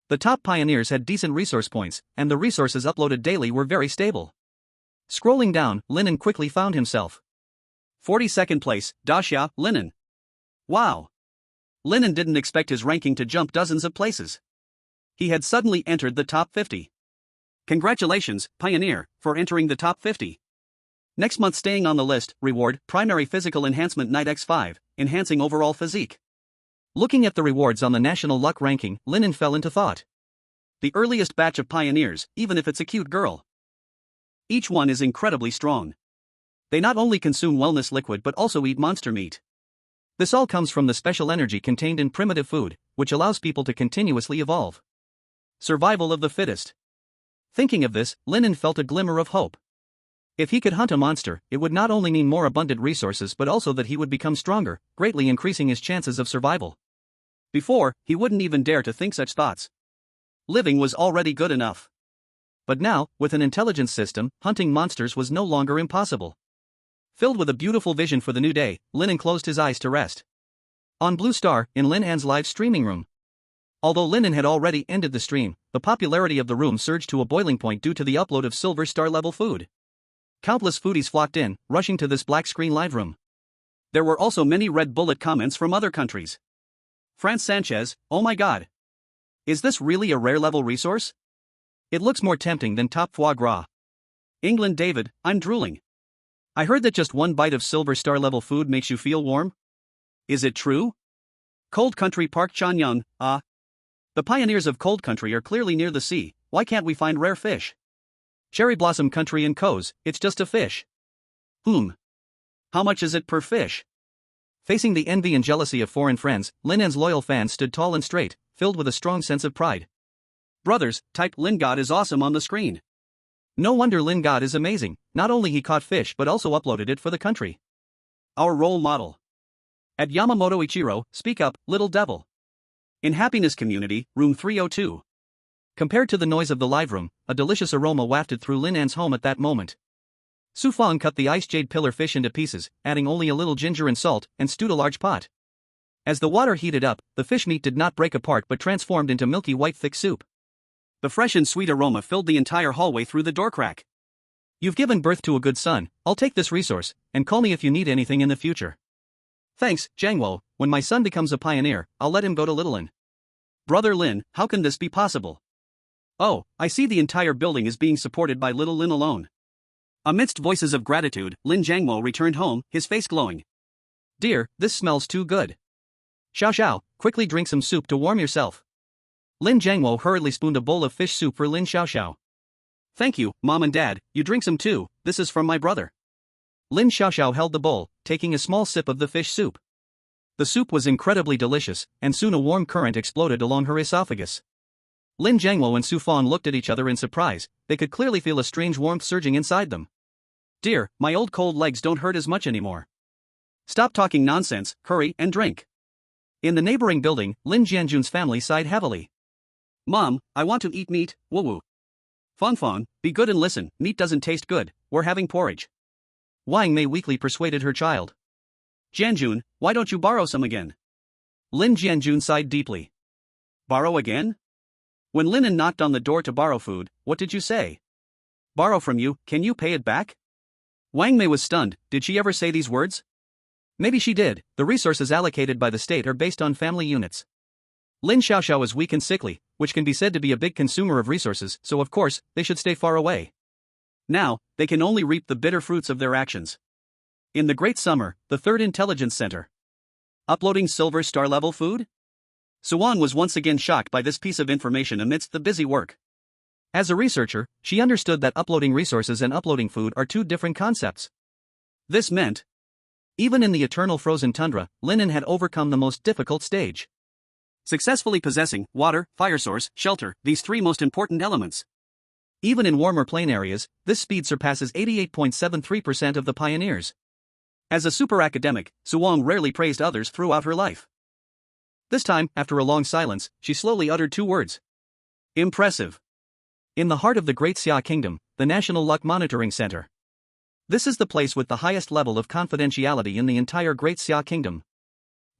The top pioneers had decent resource points, and the resources uploaded daily were very stable. Scrolling down, Lin An quickly found himself. 42nd place, Daxia, Lin An. Wow! Lin An didn't expect his ranking to jump dozens of places. He had suddenly entered the top 50. Congratulations, Pioneer, for entering the top 50. Next month staying on the list, reward, primary physical enhancement Night X5, enhancing overall physique. Looking at the rewards on the national luck ranking, Lin An fell into thought. The earliest batch of pioneers, even if it's a cute girl. Each one is incredibly strong. They not only consume wellness liquid but also eat monster meat. This all comes from the special energy contained in primitive food, which allows people to continuously evolve. Survival of the fittest. Thinking of this, Lin An felt a glimmer of hope. If he could hunt a monster, it would not only mean more abundant resources but also that he would become stronger, greatly increasing his chances of survival. Before, he wouldn't even dare to think such thoughts. Living was already good enough. But now, with an intelligence system, hunting monsters was no longer impossible. Filled with a beautiful vision for the new day, Lin An closed his eyes to rest. On Blue Star, in Lin An's live streaming room. Although Lin An had already ended the stream, the popularity of the room surged to a boiling point due to the upload of Silver Star level food. Countless foodies flocked in, rushing to this black screen live room. There were also many red bullet comments from other countries. France Sanchez, oh my god. Is this really a rare level resource? It looks more tempting than top foie gras. England David, I'm drooling. I heard that just one bite of Silver Star level food makes you feel warm. Is it true? Cold Country Park Chanyang, The pioneers of Cold Country are clearly near the sea. Why can't we find rare fish? Cherry Blossom Country and Co's, it's just a fish. How much is it per fish? Facing the envy and jealousy of foreign friends, Lin An's loyal fans stood tall and straight, filled with a strong sense of pride. Brothers, type Lin God is awesome on the screen. No wonder Lin God is amazing, not only he caught fish but also uploaded it for the country. Our role model. At Yamamoto Ichiro, speak up, little devil. In Happiness Community, room 302. Compared to the noise of the live room, a delicious aroma wafted through Lin An's home at that moment. Su Fong cut the ice jade pillar fish into pieces, adding only a little ginger and salt, and stewed a large pot. As the water heated up, the fish meat did not break apart but transformed into milky white thick soup. The fresh and sweet aroma filled the entire hallway through the door crack. You've given birth to a good son, I'll take this resource, and call me if you need anything in the future. Thanks, Jangwo, when my son becomes a pioneer, I'll let him go to Little An. Brother Lin, how can this be possible? Oh, I see the entire building is being supported by little Lin alone. Amidst voices of gratitude, Lin Jangwo returned home, his face glowing. Dear, this smells too good. Xiao Xiao, quickly drink some soup to warm yourself. Lin Jangwo hurriedly spooned a bowl of fish soup for Lin Xiao Xiao. Thank you, Mom and Dad, you drink some too, this is from my brother. Lin Xiao Xiao held the bowl, taking a small sip of the fish soup. The soup was incredibly delicious, and soon a warm current exploded along her esophagus. Lin Jangwo and Su Fong looked at each other in surprise, they could clearly feel a strange warmth surging inside them. Dear, my old cold legs don't hurt as much anymore. Stop talking nonsense, hurry and drink. In the neighboring building, Lin Jianjun's family sighed heavily. Mom, I want to eat meat, woo-woo. Fong, be good and listen, meat doesn't taste good, we're having porridge. Wang Mei weakly persuaded her child. Jianjun, why don't you borrow some again? Lin Jianjun sighed deeply. Borrow again? When Lin An knocked on the door to borrow food, what did you say? Borrow from you, can you pay it back? Wang Mei was stunned, did she ever say these words? Maybe she did, the resources allocated by the state are based on family units. Lin Xiaoxiao is weak and sickly, which can be said to be a big consumer of resources, so of course, they should stay far away. Now, they can only reap the bitter fruits of their actions. In the Great Summer, the Third Intelligence Center. Uploading silver star level food? Suan was once again shocked by this piece of information amidst the busy work. As a researcher, she understood that uploading resources and uploading food are two different concepts. This meant, even in the eternal frozen tundra, Lin An had overcome the most difficult stage. Successfully possessing water, fire source, shelter, these three most important elements. Even in warmer plain areas, this speed surpasses 88.73% of the pioneers. As a super academic, Suan rarely praised others throughout her life. This time, after a long silence, she slowly uttered two words. Impressive. In the heart of the Great Xia Kingdom, the National Luck Monitoring Center. This is the place with the highest level of confidentiality in the entire Great Xia Kingdom.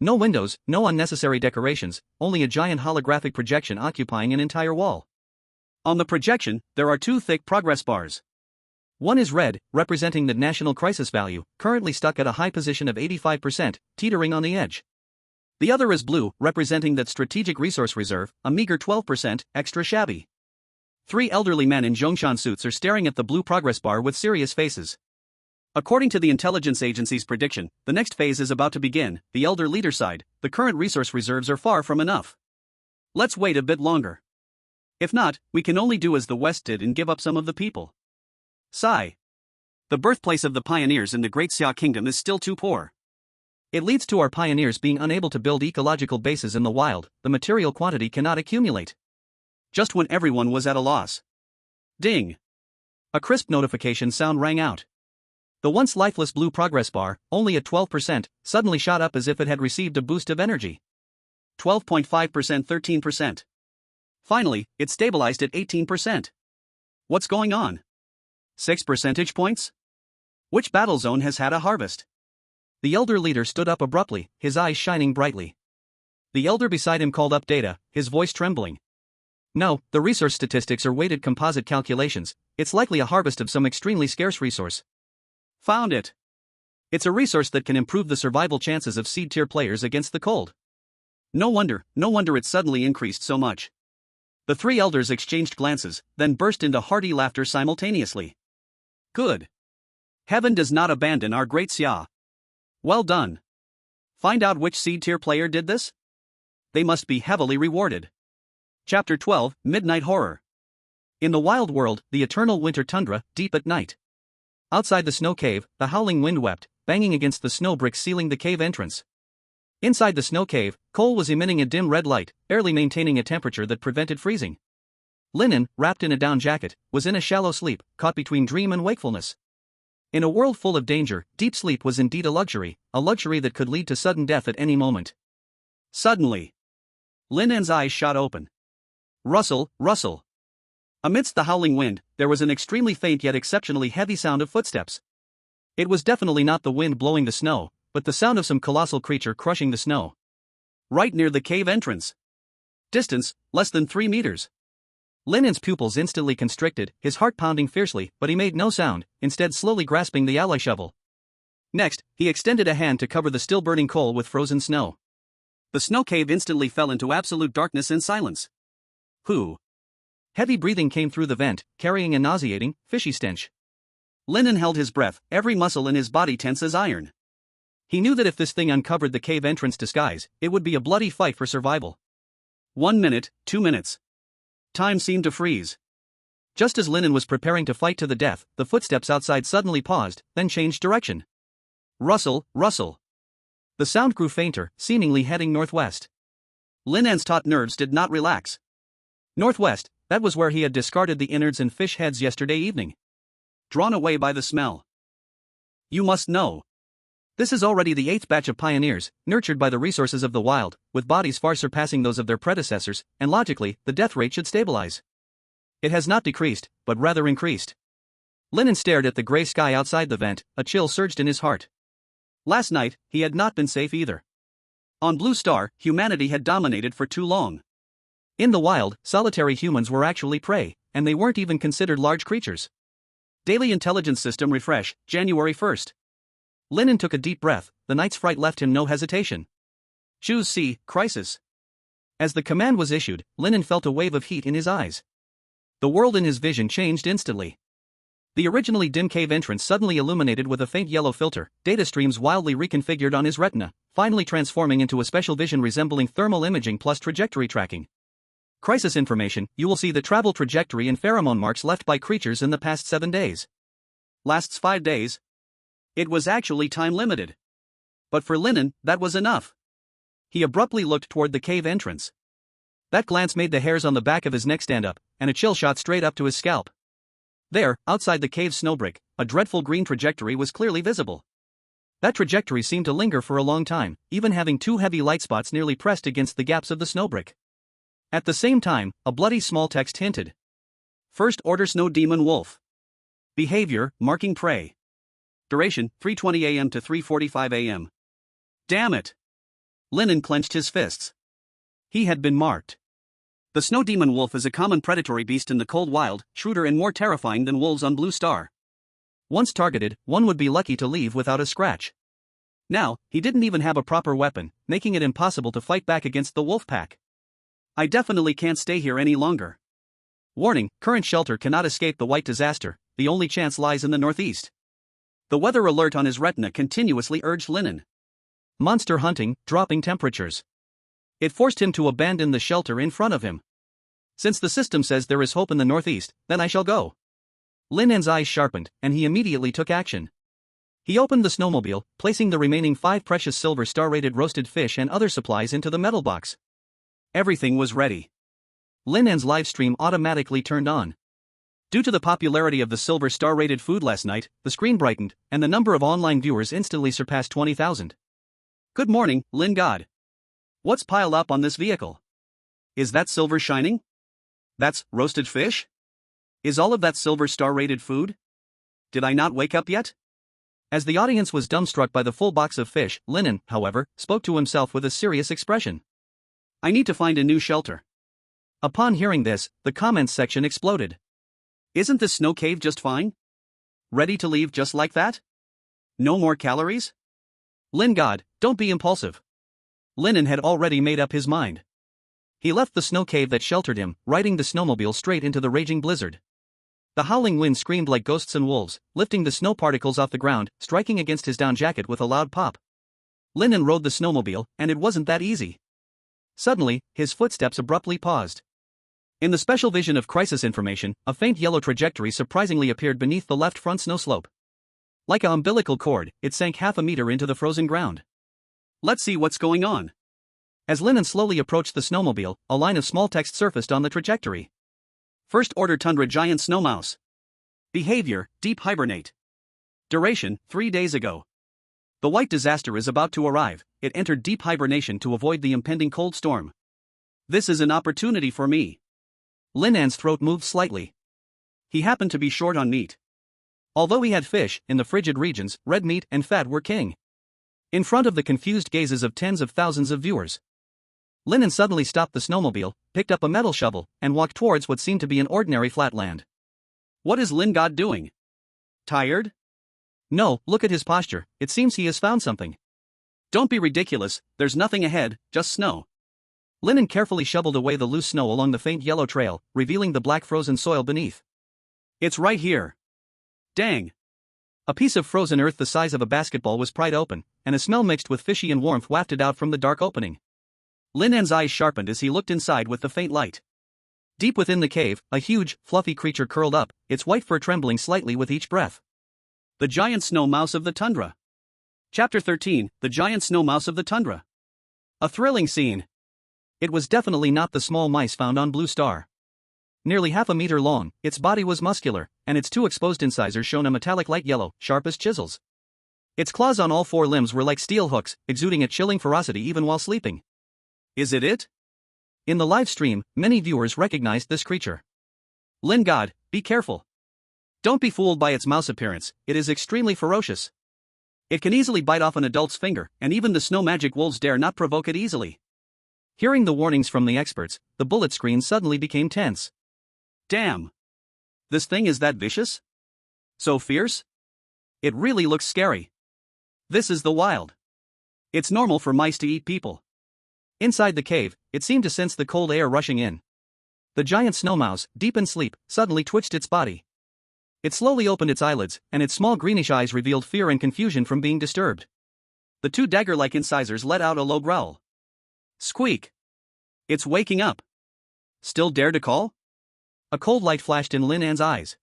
No windows, no unnecessary decorations, only a giant holographic projection occupying an entire wall. On the projection, there are two thick progress bars. One is red, representing the national crisis value, currently stuck at a high position of 85%, teetering on the edge. The other is blue, representing that strategic resource reserve, a meager 12%, extra shabby. Three elderly men in Zhongshan suits are staring at the blue progress bar with serious faces. According to the intelligence agency's prediction, the next phase is about to begin. The elder leader side, the current resource reserves are far from enough. Let's wait a bit longer. If not, we can only do as the West did and give up some of the people. Sigh. The birthplace of the pioneers in the Great Xia Kingdom is still too poor. It leads to our pioneers being unable to build ecological bases in the wild, the material quantity cannot accumulate. Just when everyone was at a loss. Ding! A crisp notification sound rang out. The once lifeless blue progress bar, only at 12%, suddenly shot up as if it had received a boost of energy. 12.5%, 13%. Finally, it stabilized at 18%. What's going on? 6 percentage points? Which battle zone has had a harvest? The elder leader stood up abruptly, his eyes shining brightly. The elder beside him called up data, his voice trembling. No, the resource statistics are weighted composite calculations, it's likely a harvest of some extremely scarce resource. Found it. It's a resource that can improve the survival chances of seed-tier players against the cold. No wonder it suddenly increased so much. The three elders exchanged glances, then burst into hearty laughter simultaneously. Good. Heaven does not abandon our Great Xia. Well done. Find out which seed-tier player did this? They must be heavily rewarded. Chapter 12, Midnight Horror. In the wild world, the eternal winter tundra, deep at night. Outside the snow cave, the howling wind wept, banging against the snow bricks sealing the cave entrance. Inside the snow cave, coal was emitting a dim red light, barely maintaining a temperature that prevented freezing. Lin An, wrapped in a down jacket, was in a shallow sleep, caught between dream and wakefulness. In a world full of danger, deep sleep was indeed a luxury that could lead to sudden death at any moment. Suddenly, Lin An's eyes shot open. Rustle, rustle. Amidst the howling wind, there was an extremely faint yet exceptionally heavy sound of footsteps. It was definitely not the wind blowing the snow, but the sound of some colossal creature crushing the snow. Right near the cave entrance. Distance, less than 3 meters. Lin An's pupils instantly constricted, his heart pounding fiercely, but he made no sound, instead slowly grasping the alloy shovel. Next, he extended a hand to cover the still burning coal with frozen snow. The snow cave instantly fell into absolute darkness and silence. Whew. Heavy breathing came through the vent, carrying a nauseating, fishy stench. Lin An held his breath, every muscle in his body tense as iron. He knew that if this thing uncovered the cave entrance disguise, it would be a bloody fight for survival. 1 minute, 2 minutes. Time seemed to freeze. Just as Lin An was preparing to fight to the death, the footsteps outside suddenly paused, then changed direction. Rustle, rustle. The sound grew fainter, seemingly heading northwest. Lin An's taut nerves did not relax. Northwest, that was where he had discarded the innards and fish heads yesterday evening. Drawn away by the smell. You must know. This is already the 8th batch of pioneers, nurtured by the resources of the wild, with bodies far surpassing those of their predecessors, and logically, the death rate should stabilize. It has not decreased, but rather increased. Lin An stared at the gray sky outside the vent, a chill surged in his heart. Last night, he had not been safe either. On Blue Star, humanity had dominated for too long. In the wild, solitary humans were actually prey, and they weren't even considered large creatures. Daily Intelligence System refresh, January 1st. Lin An took a deep breath, the night's fright left him no hesitation. Choose C, Crisis. As the command was issued, Lin An felt a wave of heat in his eyes. The world in his vision changed instantly. The originally dim cave entrance suddenly illuminated with a faint yellow filter, data streams wildly reconfigured on his retina, finally transforming into a special vision resembling thermal imaging plus trajectory tracking. Crisis information, you will see the travel trajectory and pheromone marks left by creatures in the past 7 days. Lasts 5 days. It was actually time limited. But for Lin An, that was enough. He abruptly looked toward the cave entrance. That glance made the hairs on the back of his neck stand up, and a chill shot straight up to his scalp. There, outside the cave's snowbrick, a dreadful green trajectory was clearly visible. That trajectory seemed to linger for a long time, even having 2 heavy light spots nearly pressed against the gaps of the snowbrick. At the same time, a bloody small text hinted. First Order Snow Demon Wolf. Behavior, marking prey. Duration, 3:20 a.m. to 3:45 a.m. Damn it! Lin An clenched his fists. He had been marked. The snow demon wolf is a common predatory beast in the cold wild, shrewder and more terrifying than wolves on Blue Star. Once targeted, one would be lucky to leave without a scratch. Now, he didn't even have a proper weapon, making it impossible to fight back against the wolf pack. I definitely can't stay here any longer. Warning, current shelter cannot escape the white disaster, the only chance lies in the northeast. The weather alert on his retina continuously urged Lin An. Monster hunting, dropping temperatures. It forced him to abandon the shelter in front of him. Since the system says there is hope in the northeast, then I shall go. Lin An's eyes sharpened, and he immediately took action. He opened the snowmobile, placing the remaining 5 precious silver star-rated roasted fish and other supplies into the metal box. Everything was ready. Lin An's livestream automatically turned on. Due to the popularity of the silver star-rated food last night, the screen brightened, and the number of online viewers instantly surpassed 20,000. Good morning, Lin God. What's piled up on this vehicle? Is that silver shining? That's roasted fish? Is all of that silver star-rated food? Did I not wake up yet? As the audience was dumbstruck by the full box of fish, Lin An, however, spoke to himself with a serious expression. I need to find a new shelter. Upon hearing this, the comments section exploded. Isn't this snow cave just fine? Ready to leave just like that? No more calories? Lin God, don't be impulsive. Lin An had already made up his mind. He left the snow cave that sheltered him, riding the snowmobile straight into the raging blizzard. The howling wind screamed like ghosts and wolves, lifting the snow particles off the ground, striking against his down jacket with a loud pop. Lin An rode the snowmobile, and it wasn't that easy. Suddenly, his footsteps abruptly paused. In the special vision of crisis information, a faint yellow trajectory surprisingly appeared beneath the left front snow slope. Like an umbilical cord, it sank half a meter into the frozen ground. Let's see what's going on. As Lin An slowly approached the snowmobile, a line of small text surfaced on the trajectory. First Order Tundra Giant Snow Mouse. Behavior, Deep Hibernate. Duration, 3 days ago. The white disaster is about to arrive, it entered deep hibernation to avoid the impending cold storm. This is an opportunity for me. Lin An's throat moved slightly. He happened to be short on meat. Although he had fish, in the frigid regions, red meat and fat were king. In front of the confused gazes of tens of thousands of viewers, Lin An suddenly stopped the snowmobile, picked up a metal shovel, and walked towards what seemed to be an ordinary flatland. What is Lin God doing? Tired? No, look at his posture, it seems he has found something. Don't be ridiculous, there's nothing ahead, just snow. Lin An carefully shoveled away the loose snow along the faint yellow trail, revealing the black frozen soil beneath. It's right here. Dang. A piece of frozen earth the size of a basketball was pried open, and a smell mixed with fishy and warmth wafted out from the dark opening. Lin An's eyes sharpened as he looked inside with the faint light. Deep within the cave, a huge, fluffy creature curled up, its white fur trembling slightly with each breath. The Giant Snow Mouse of the Tundra. Chapter 13, The Giant Snow Mouse of the Tundra. A thrilling scene. It was definitely not the small mice found on Blue Star. Nearly half a meter long, its body was muscular, and its 2 exposed incisors shone a metallic light yellow, sharp as chisels. Its claws on all four limbs were like steel hooks, exuding a chilling ferocity even while sleeping. Is it it? In the live stream, many viewers recognized this creature. Lin God, be careful. Don't be fooled by its mouse appearance, it is extremely ferocious. It can easily bite off an adult's finger, and even the snow magic wolves dare not provoke it easily. Hearing the warnings from the experts, the bullet screen suddenly became tense. Damn! This thing is that vicious? So fierce? It really looks scary. This is the wild. It's normal for mice to eat people. Inside the cave, it seemed to sense the cold air rushing in. The giant snow mouse, deep in sleep, suddenly twitched its body. It slowly opened its eyelids, and its small greenish eyes revealed fear and confusion from being disturbed. The two dagger-like incisors let out a low growl. Squeak! It's waking up. Still dare to call? A cold light flashed in Lin An's eyes.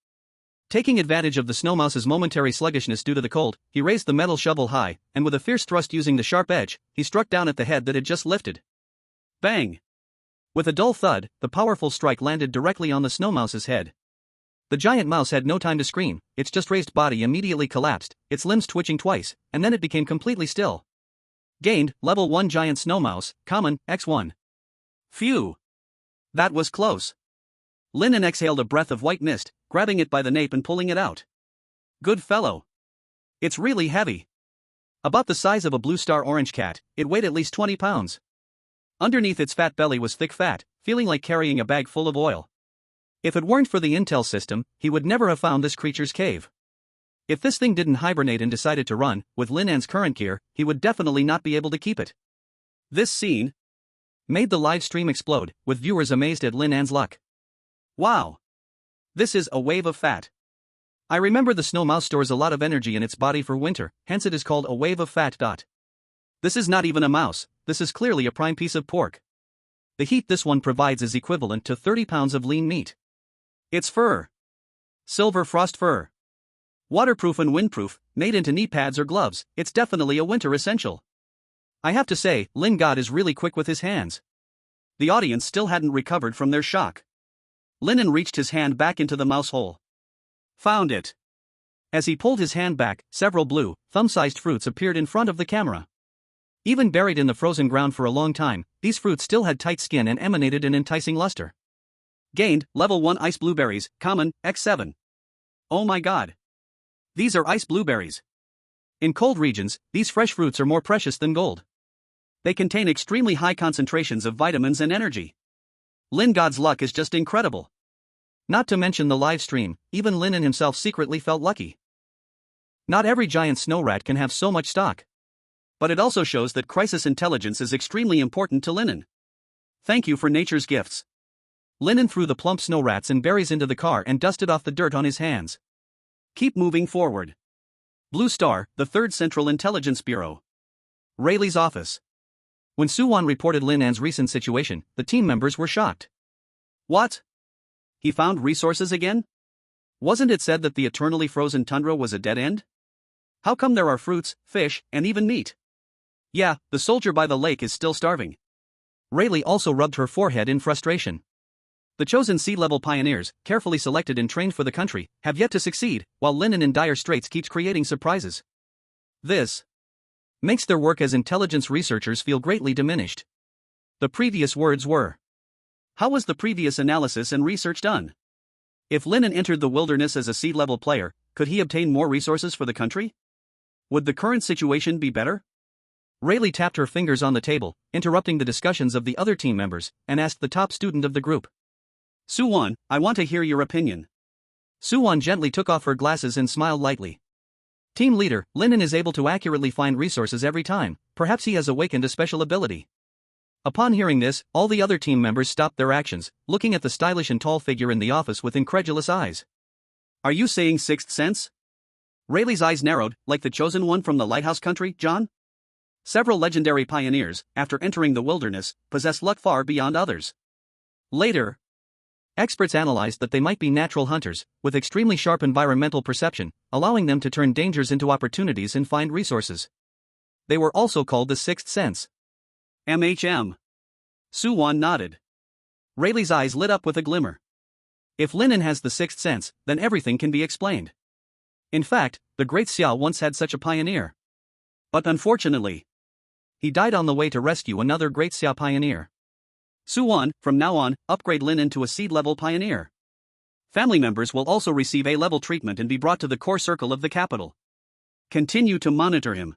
Taking advantage of the snow mouse's momentary sluggishness due to the cold, he raised the metal shovel high, and with a fierce thrust using the sharp edge, he struck down at the head that had just lifted. Bang! With a dull thud, the powerful strike landed directly on the snow mouse's head. The giant mouse had no time to scream, its just raised body immediately collapsed, its limbs twitching twice, and then it became completely still. Gained, level 1 giant snow mouse, common, X1. Phew! That was close. Lin An exhaled a breath of white mist, grabbing it by the nape and pulling it out. Good fellow. It's really heavy. About the size of a blue star orange cat, it weighed at least 20 pounds. Underneath its fat belly was thick fat, feeling like carrying a bag full of oil. If it weren't for the intel system, he would never have found this creature's cave. If this thing didn't hibernate and decided to run, with Lin An's current gear, he would definitely not be able to keep it. This scene made the live stream explode, with viewers amazed at Lin An's luck. Wow! This is a wave of fat. I remember the snow mouse stores a lot of energy in its body for winter, hence it is called a wave of fat. This is not even a mouse, this is clearly a prime piece of pork. The heat this one provides is equivalent to 30 pounds of lean meat. It's fur. Silver frost fur. Waterproof and windproof, made into knee pads or gloves, it's definitely a winter essential. I have to say, Lin God is really quick with his hands. The audience still hadn't recovered from their shock. Lin An reached his hand back into the mouse hole. Found it. As he pulled his hand back, several blue, thumb-sized fruits appeared in front of the camera. Even buried in the frozen ground for a long time, these fruits still had tight skin and emanated an enticing luster. Gained, level 1 ice blueberries, common, X7. Oh my god. These are ice blueberries. In cold regions, these fresh fruits are more precious than gold. They contain extremely high concentrations of vitamins and energy. Lin God's luck is just incredible. Not to mention the live stream, even Lin An himself secretly felt lucky. Not every giant snow rat can have so much stock. But it also shows that crisis intelligence is extremely important to Lin An. Thank you for nature's gifts. Lin An threw the plump snow rats and berries into the car and dusted off the dirt on his hands. Keep moving forward. Blue Star, the 3rd Central Intelligence Bureau. Rayleigh's office. When Suwon reported Lin An's recent situation, the team members were shocked. What? He found resources again? Wasn't it said that the eternally frozen tundra was a dead end? How come there are fruits, fish, and even meat? Yeah, the soldier by the lake is still starving. Rayleigh also rubbed her forehead in frustration. The chosen sea-level pioneers, carefully selected and trained for the country, have yet to succeed, while Lin An in dire straits keeps creating surprises. This makes their work as intelligence researchers feel greatly diminished. The previous words were. How was the previous analysis and research done? If Lin An entered the wilderness as a sea-level player, could he obtain more resources for the country? Would the current situation be better? Rayleigh tapped her fingers on the table, interrupting the discussions of the other team members, and asked the top student of the group. Suwon, I want to hear your opinion. Suwon gently took off her glasses and smiled lightly. Team leader, Lin An is able to accurately find resources every time, perhaps he has awakened a special ability. Upon hearing this, all the other team members stopped their actions, looking at the stylish and tall figure in the office with incredulous eyes. Are you saying sixth sense? Rayleigh's eyes narrowed, like the chosen one from the lighthouse country, John? Several legendary pioneers, after entering the wilderness, possess luck far beyond others. Later, experts analyzed that they might be natural hunters, with extremely sharp environmental perception, allowing them to turn dangers into opportunities and find resources. They were also called the sixth sense. MHM. Suwon nodded. Rayleigh's eyes lit up with a glimmer. If Lin An has the sixth sense, then everything can be explained. In fact, the Great Xia once had such a pioneer. But unfortunately, he died on the way to rescue another Great Xia pioneer. Suwon, from now on, upgrade Lin An to a seed-level pioneer. Family members will also receive A-level treatment and be brought to the core circle of the capital. Continue to monitor him.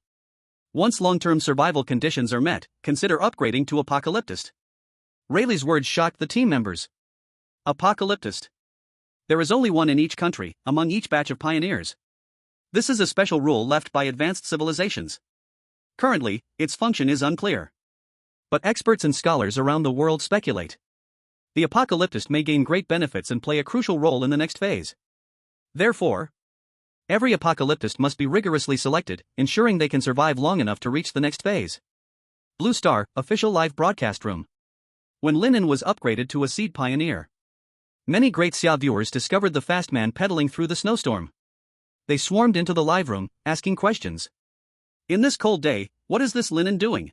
Once long-term survival conditions are met, consider upgrading to Apocalyptist. Rayleigh's words shocked the team members. Apocalyptist. There is only one in each country, among each batch of pioneers. This is a special rule left by advanced civilizations. Currently, its function is unclear. But experts and scholars around the world speculate. The Apocalyptist may gain great benefits and play a crucial role in the next phase. Therefore, every Apocalyptist must be rigorously selected, ensuring they can survive long enough to reach the next phase. Blue Star, official live broadcast room. When Lin An was upgraded to a seed pioneer, many Great Xia viewers discovered the fast man pedaling through the snowstorm. They swarmed into the live room, asking questions. In this cold day, what is this Lin An doing?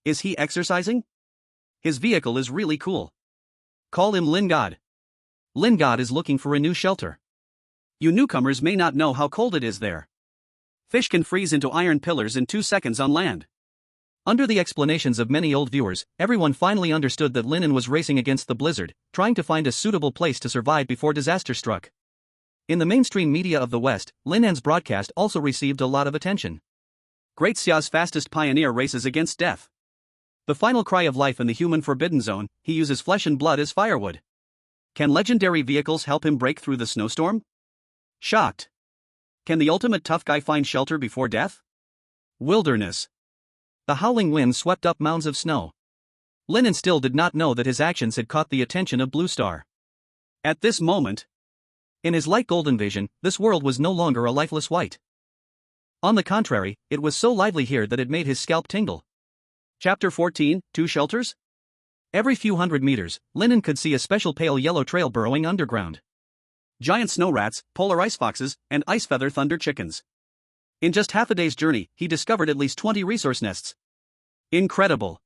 Is he exercising? His vehicle is really cool. Call him Lin God. Lin God is looking for a new shelter. You newcomers may not know how cold it is there. Fish can freeze into iron pillars in 2 seconds on land. Under the explanations of many old viewers, everyone finally understood that Lin An was racing against the blizzard, trying to find a suitable place to survive before disaster struck. In the mainstream media of the West, Lin An's broadcast also received a lot of attention. Great Xia's fastest pioneer races against death. The final cry of life in the human forbidden zone, he uses flesh and blood as firewood. Can legendary vehicles help him break through the snowstorm? Shocked. Can the ultimate tough guy find shelter before death? Wilderness. The howling wind swept up mounds of snow. Lin An still did not know that his actions had caught the attention of Blue Star. At this moment, in his light golden vision, this world was no longer a lifeless white. On the contrary, it was so lively here that it made his scalp tingle. Chapter 14, Two Shelters? Every few hundred meters, Lin An could see a special pale yellow trail burrowing underground. Giant snow rats, polar ice foxes, and ice feather thunder chickens. In just half a day's journey, he discovered at least 20 resource nests. Incredible.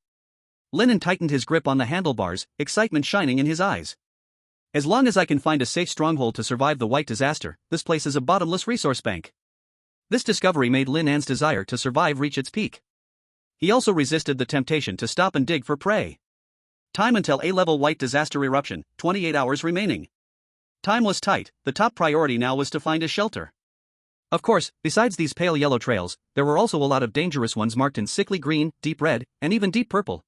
Lin An tightened his grip on the handlebars, excitement shining in his eyes. As long as I can find a safe stronghold to survive the white disaster, this place is a bottomless resource bank. This discovery made Lin An's desire to survive reach its peak. He also resisted the temptation to stop and dig for prey. Time until A-level white disaster eruption, 28 hours remaining. Time was tight, the top priority now was to find a shelter. Of course, besides these pale yellow trails, there were also a lot of dangerous ones marked in sickly green, deep red, and even deep purple.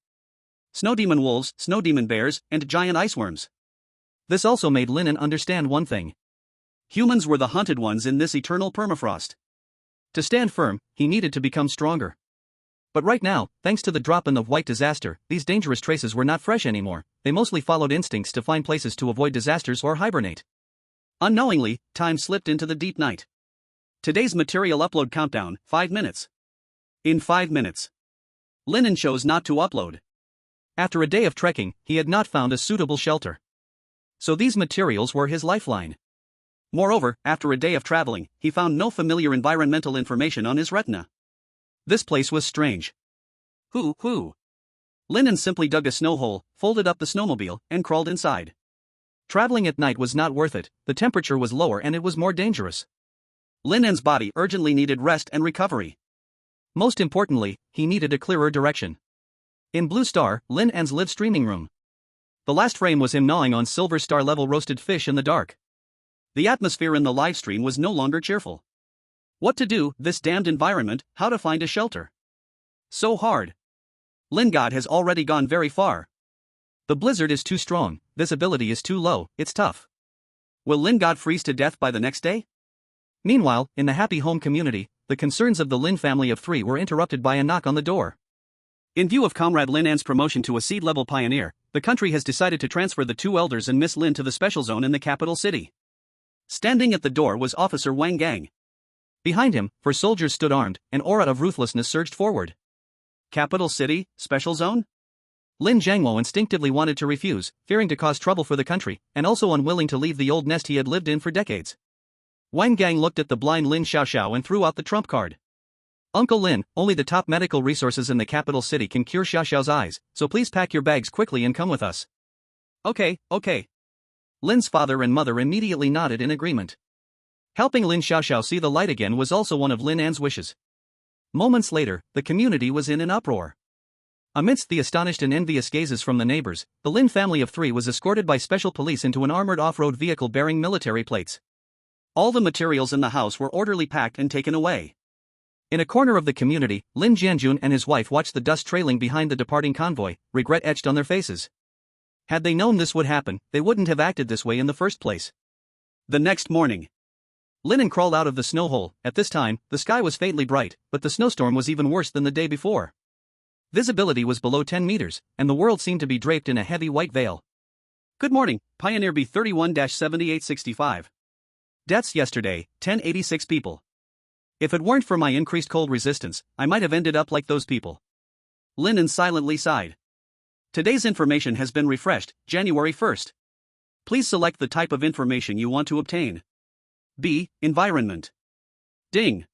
Snow demon wolves, snow demon bears, and giant iceworms. This also made Lin An understand one thing. Humans were the hunted ones in this eternal permafrost. To stand firm, he needed to become stronger. But right now, thanks to the drop-in of white disaster, these dangerous traces were not fresh anymore, they mostly followed instincts to find places to avoid disasters or hibernate. Unknowingly, time slipped into the deep night. Today's material upload countdown, 5 minutes. In 5 minutes. Lin An chose not to upload. After a day of trekking, he had not found a suitable shelter. So these materials were his lifeline. Moreover, after a day of traveling, he found no familiar environmental information on his retina. This place was strange. Who? Lin An simply dug a snow hole, folded up the snowmobile, and crawled inside. Traveling at night was not worth it, the temperature was lower and it was more dangerous. Lin An's body urgently needed rest and recovery. Most importantly, he needed a clearer direction. In Blue Star, Lin An's live streaming room. The last frame was him gnawing on silver star level roasted fish in the dark. The atmosphere in the livestream was no longer cheerful. What to do, this damned environment, how to find a shelter. So hard. Lin God has already gone very far. The blizzard is too strong, visibility is too low, it's tough. Will Lin God freeze to death by the next day? Meanwhile, in the happy home community, the concerns of the Lin family of 3 were interrupted by a knock on the door. In view of Comrade Lin An's promotion to a seed-level pioneer, the country has decided to transfer the 2 elders and Miss Lin to the special zone in the capital city. Standing at the door was Officer Wang Gang. Behind him, 4 soldiers stood armed, an aura of ruthlessness surged forward. Capital city, special zone? Lin Jiangwo instinctively wanted to refuse, fearing to cause trouble for the country, and also unwilling to leave the old nest he had lived in for decades. Wang Gang looked at the blind Lin Xiaoxiao and threw out the trump card. Uncle Lin, only the top medical resources in the capital city can cure Xiaoxiao's eyes, so please pack your bags quickly and come with us. Okay. Lin's father and mother immediately nodded in agreement. Helping Lin Xiaoxiao see the light again was also one of Lin An's wishes. Moments later, the community was in an uproar. Amidst the astonished and envious gazes from the neighbors, the Lin family of 3 was escorted by special police into an armored off-road vehicle bearing military plates. All the materials in the house were orderly packed and taken away. In a corner of the community, Lin Jianjun and his wife watched the dust trailing behind the departing convoy, regret etched on their faces. Had they known this would happen, they wouldn't have acted this way in the first place. The next morning, Lin An crawled out of the snow hole. At this time, the sky was faintly bright, but the snowstorm was even worse than the day before. Visibility was below 10 meters, and the world seemed to be draped in a heavy white veil. Good morning, Pioneer B31-7865. Deaths yesterday, 1086 people. If it weren't for my increased cold resistance, I might have ended up like those people. Lin An silently sighed. Today's information has been refreshed, January 1st. Please select the type of information you want to obtain. B. Environment. Ding.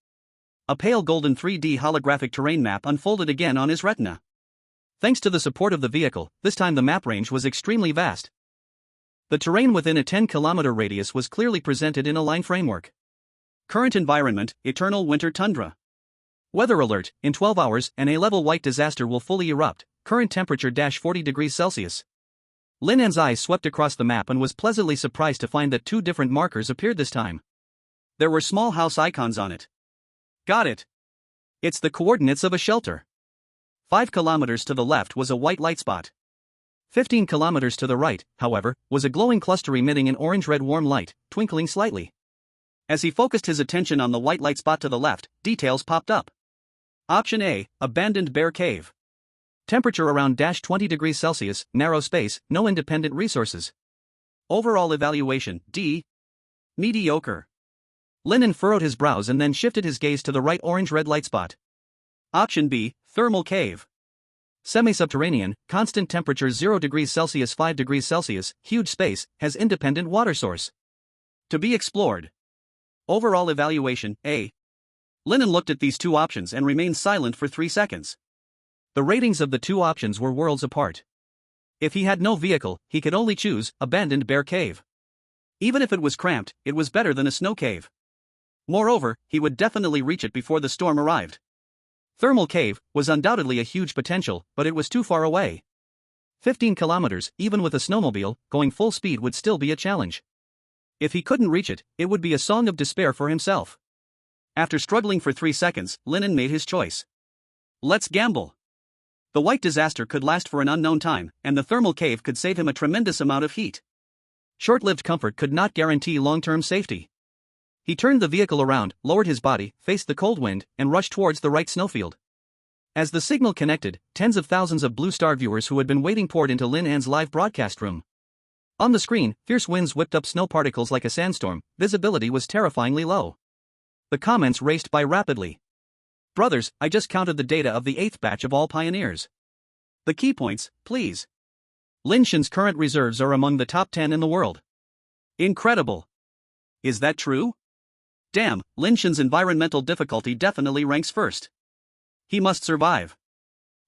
A pale golden 3D holographic terrain map unfolded again on his retina. Thanks to the support of the vehicle, this time the map range was extremely vast. The terrain within a 10-kilometer radius was clearly presented in a line framework. Current environment, eternal winter tundra. Weather alert, in 12 hours, an A-level white disaster will fully erupt, current temperature -40 degrees Celsius. Lin An's eyes swept across the map and was pleasantly surprised to find that 2 different markers appeared this time. There were small house icons on it. Got it. It's the coordinates of a shelter. 5 kilometers to the left was a white light spot. 15 kilometers to the right, however, was a glowing cluster emitting an orange-red warm light, twinkling slightly. As he focused his attention on the white light spot to the left, details popped up. Option A, abandoned bear cave. Temperature around -20 degrees Celsius, narrow space, no independent resources. Overall evaluation, D. Mediocre. Lin An furrowed his brows and then shifted his gaze to the right orange-red light spot. Option B, thermal cave. Semi-subterranean, constant temperature 0 degrees Celsius 5 degrees Celsius, huge space, has independent water source. To be explored. Overall evaluation, A. Lin An looked at these 2 options and remained silent for 3 seconds. The ratings of the 2 options were worlds apart. If he had no vehicle, he could only choose abandoned bear cave. Even if it was cramped, it was better than a snow cave. Moreover, he would definitely reach it before the storm arrived. Thermal cave was undoubtedly a huge potential, but it was too far away. 15 kilometers, even with a snowmobile, going full speed would still be a challenge. If he couldn't reach it, it would be a song of despair for himself. After struggling for 3 seconds, Lin An made his choice. Let's gamble. The white disaster could last for an unknown time, and the thermal cave could save him a tremendous amount of heat. Short-lived comfort could not guarantee long-term safety. He turned the vehicle around, lowered his body, faced the cold wind, and rushed towards the right snowfield. As the signal connected, tens of thousands of Blue Star viewers who had been waiting poured into Lin An's live broadcast room. On the screen, fierce winds whipped up snow particles like a sandstorm, visibility was terrifyingly low. The comments raced by rapidly. Brothers, I just counted the data of the 8th batch of all pioneers. The key points, please. Lin Shan's current reserves are among the top 10 in the world. Incredible. Is that true? Damn, Lin Shan's environmental difficulty definitely ranks first. He must survive.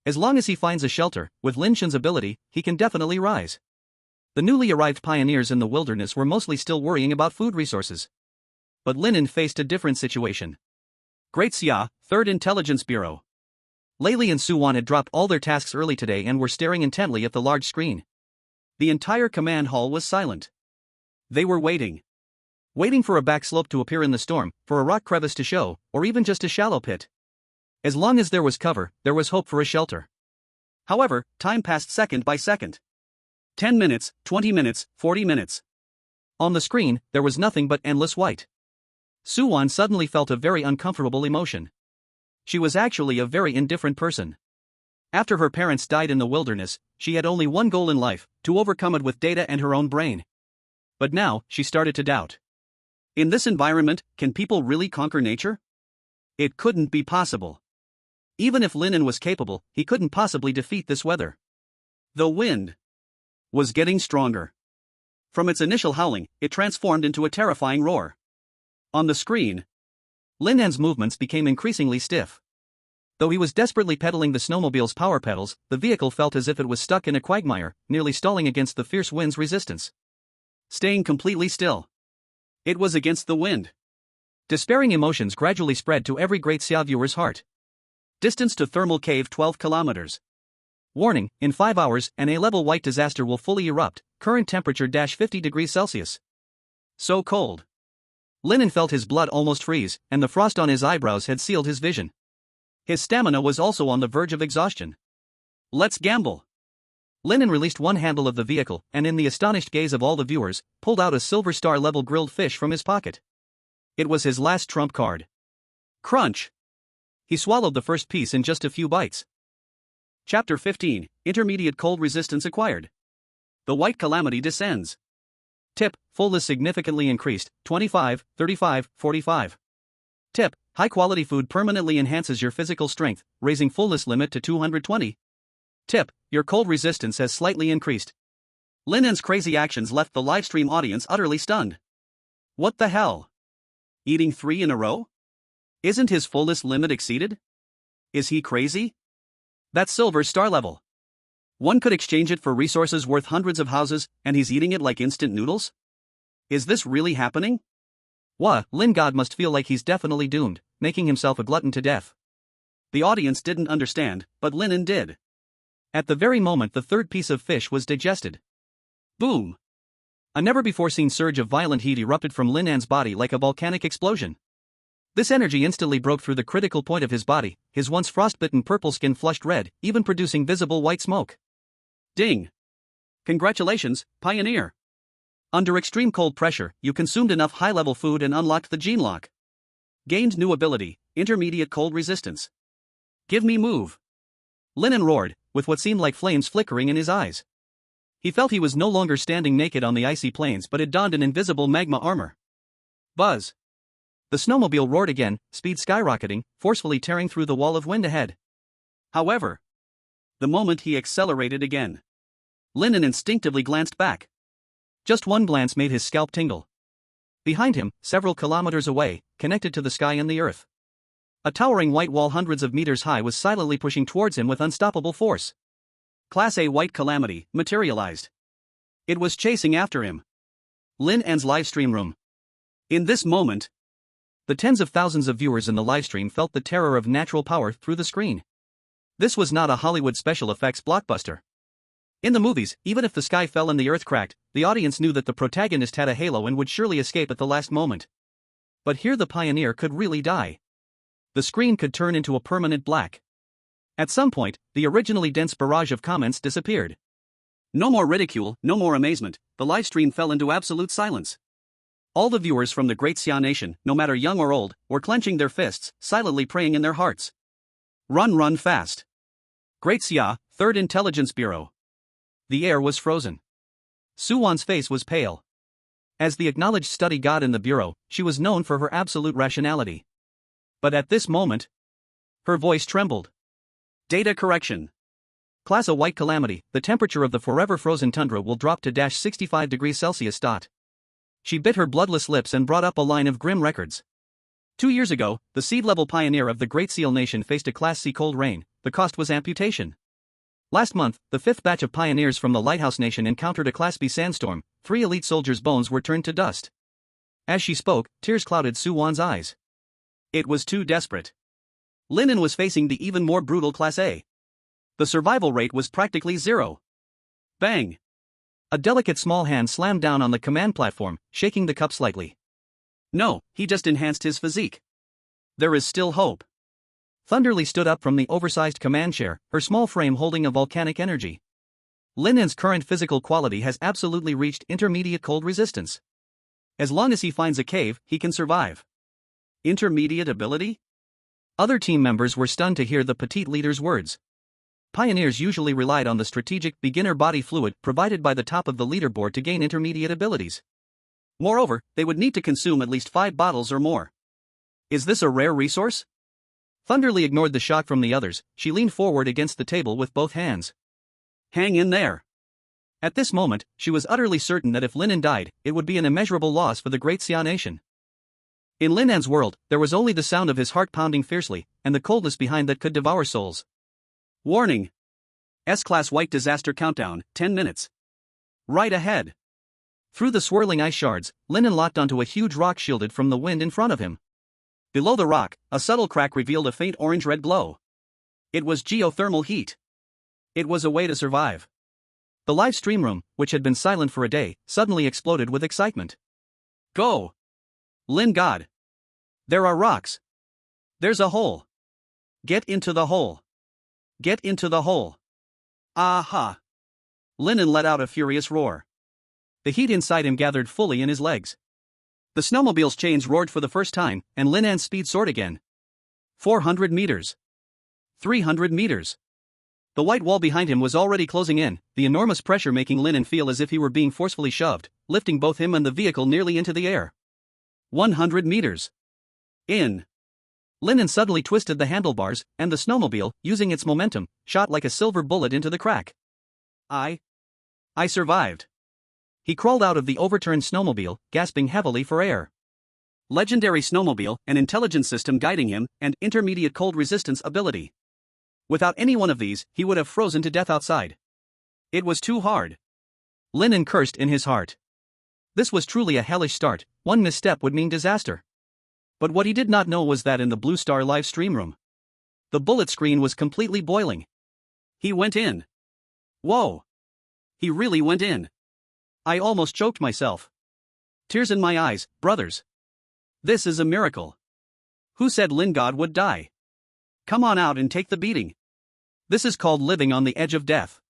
As long as he finds a shelter, with Lin Shan's ability, he can definitely rise. The newly arrived pioneers in the wilderness were mostly still worrying about food resources. But Lin An faced a different situation. Great Xia, 3rd Intelligence Bureau. Layli and Suwan had dropped all their tasks early today and were staring intently at the large screen. The entire command hall was silent. They were waiting. Waiting for a back slope to appear in the storm, for a rock crevice to show, or even just a shallow pit. As long as there was cover, there was hope for a shelter. However, time passed second by second. 10 minutes, 20 minutes, 40 minutes. On the screen, there was nothing but endless white. Suwan suddenly felt a very uncomfortable emotion. She was actually a very indifferent person. After her parents died in the wilderness, she had only one goal in life, to overcome it with data and her own brain. But now, she started to doubt. In this environment, can people really conquer nature? It couldn't be possible. Even if Lin An was capable, he couldn't possibly defeat this weather. The wind was getting stronger. From its initial howling, it transformed into a terrifying roar. On the screen, Lin An's movements became increasingly stiff. Though he was desperately pedaling the snowmobile's power pedals, the vehicle felt as if it was stuck in a quagmire, nearly stalling against the fierce wind's resistance. Staying completely still. It was against the wind. Despairing emotions gradually spread to every Great Xia viewer's heart. Distance to thermal cave 12 kilometers. Warning, in 5 hours, an A-level white disaster will fully erupt, current temperature -50 degrees Celsius. So cold. Lin An felt his blood almost freeze, and the frost on his eyebrows had sealed his vision. His stamina was also on the verge of exhaustion. Let's gamble. Lin An released one handle of the vehicle, and in the astonished gaze of all the viewers, pulled out a silver star-level grilled fish from his pocket. It was his last trump card. Crunch! He swallowed the first piece in just a few bites. Chapter 15, Intermediate Cold Resistance Acquired. The White Calamity descends. Tip, fullness significantly increased, 25, 35, 45. Tip, high-quality food permanently enhances your physical strength, raising fullness limit to 220. Tip, your cold resistance has slightly increased. Lin An's crazy actions left the livestream audience utterly stunned. What the hell? Eating 3 in a row? Isn't his fullness limit exceeded? Is he crazy? That's silver star level. One could exchange it for resources worth hundreds of houses, and he's eating it like instant noodles? Is this really happening? Lin God must feel like he's definitely doomed, making himself a glutton to death. The audience didn't understand, but Lin An did. At the very moment the third piece of fish was digested. Boom! A never-before-seen surge of violent heat erupted from Lin An's body like a volcanic explosion. This energy instantly broke through the critical point of his body, his once frostbitten purple skin flushed red, even producing visible white smoke. Ding! Congratulations, Pioneer! Under extreme cold pressure, you consumed enough high-level food and unlocked the gene lock. Gained new ability, intermediate cold resistance. Give me move! Lin An roared, with what seemed like flames flickering in his eyes. He felt he was no longer standing naked on the icy plains but had donned an invisible magma armor. Buzz! The snowmobile roared again, speed skyrocketing, forcefully tearing through the wall of wind ahead. However, the moment he accelerated again, Lin An instinctively glanced back. Just one glance made his scalp tingle. Behind him, several kilometers away, connected to the sky and the earth, a towering white wall hundreds of meters high was silently pushing towards him with unstoppable force. Class A White Calamity materialized. It was chasing after him. Lin An's livestream room. In this moment, the tens of thousands of viewers in the livestream felt the terror of natural power through the screen. This was not a Hollywood special effects blockbuster. In the movies, even if the sky fell and the earth cracked, the audience knew that the protagonist had a halo and would surely escape at the last moment. But here the Pioneer could really die. The screen could turn into a permanent black. At some point, the originally dense barrage of comments disappeared. No more ridicule, no more amazement, the livestream fell into absolute silence. All the viewers from the Great Xia Nation, no matter young or old, were clenching their fists, silently praying in their hearts. Run fast. Great Xia, 3rd Intelligence Bureau. The air was frozen. Su Wan's face was pale. As the acknowledged study god in the Bureau, she was known for her absolute rationality. But at this moment, her voice trembled. Data correction. Class A White Calamity, the temperature of the forever frozen tundra will drop to -65 degrees Celsius. She bit her bloodless lips and brought up a line of grim records. 2 years ago, the seed-level pioneer of the Great Xia Nation faced a Class C cold rain. The cost was amputation. Last month, the 5th batch of pioneers from the Lighthouse Nation encountered a Class B sandstorm. 3 elite soldiers' bones were turned to dust. As she spoke, tears clouded Su Wan's eyes. It was too desperate. Lin An was facing the even more brutal Class A. The survival rate was practically zero. Bang! A delicate small hand slammed down on the command platform, shaking the cup slightly. No, he just enhanced his physique. There is still hope. Thunderly stood up from the oversized command chair, her small frame holding a volcanic energy. Lin An's current physical quality has absolutely reached intermediate cold resistance. As long as he finds a cave, he can survive. Intermediate ability? Other team members were stunned to hear the petite leader's words. Pioneers usually relied on the strategic beginner body fluid provided by the top of the leaderboard to gain intermediate abilities. Moreover, they would need to consume at least 5 bottles or more. Is this a rare resource? Thunderly ignored the shock from the others. She leaned forward against the table with both hands. Hang in there. At this moment, she was utterly certain that if Lin An died, it would be an immeasurable loss for the Great Xia Nation. In Lin An's world, there was only the sound of his heart pounding fiercely, and the coldness behind that could devour souls. Warning! S-Class White Disaster Countdown, 10 minutes. Right ahead. Through the swirling ice shards, Lin An locked onto a huge rock shielded from the wind in front of him. Below the rock, a subtle crack revealed a faint orange-red glow. It was geothermal heat. It was a way to survive. The live stream room, which had been silent for a day, suddenly exploded with excitement. Go! Lin God! There are rocks! There's a hole! Get into the hole! Get into the hole! Aha! Lin An let out a furious roar. The heat inside him gathered fully in his legs. The snowmobile's chains roared for the first time, and Lin An's speed soared again. 400 meters. 300 meters. The white wall behind him was already closing in, the enormous pressure making Lin An feel as if he were being forcefully shoved, lifting both him and the vehicle nearly into the air. 100 meters. In. Lin An suddenly twisted the handlebars, and the snowmobile, using its momentum, shot like a silver bullet into the crack. I survived. He crawled out of the overturned snowmobile, gasping heavily for air. Legendary snowmobile, an intelligence system guiding him, and intermediate cold resistance ability. Without any one of these, he would have frozen to death outside. It was too hard. Lin An cursed in his heart. This was truly a hellish start. One misstep would mean disaster. But what he did not know was that in the Blue Star live stream room, the bullet screen was completely boiling. He went in. Whoa! He really went in. I almost choked myself. Tears in my eyes, brothers. This is a miracle. Who said Lin God would die? Come on out and take the beating. This is called living on the edge of death.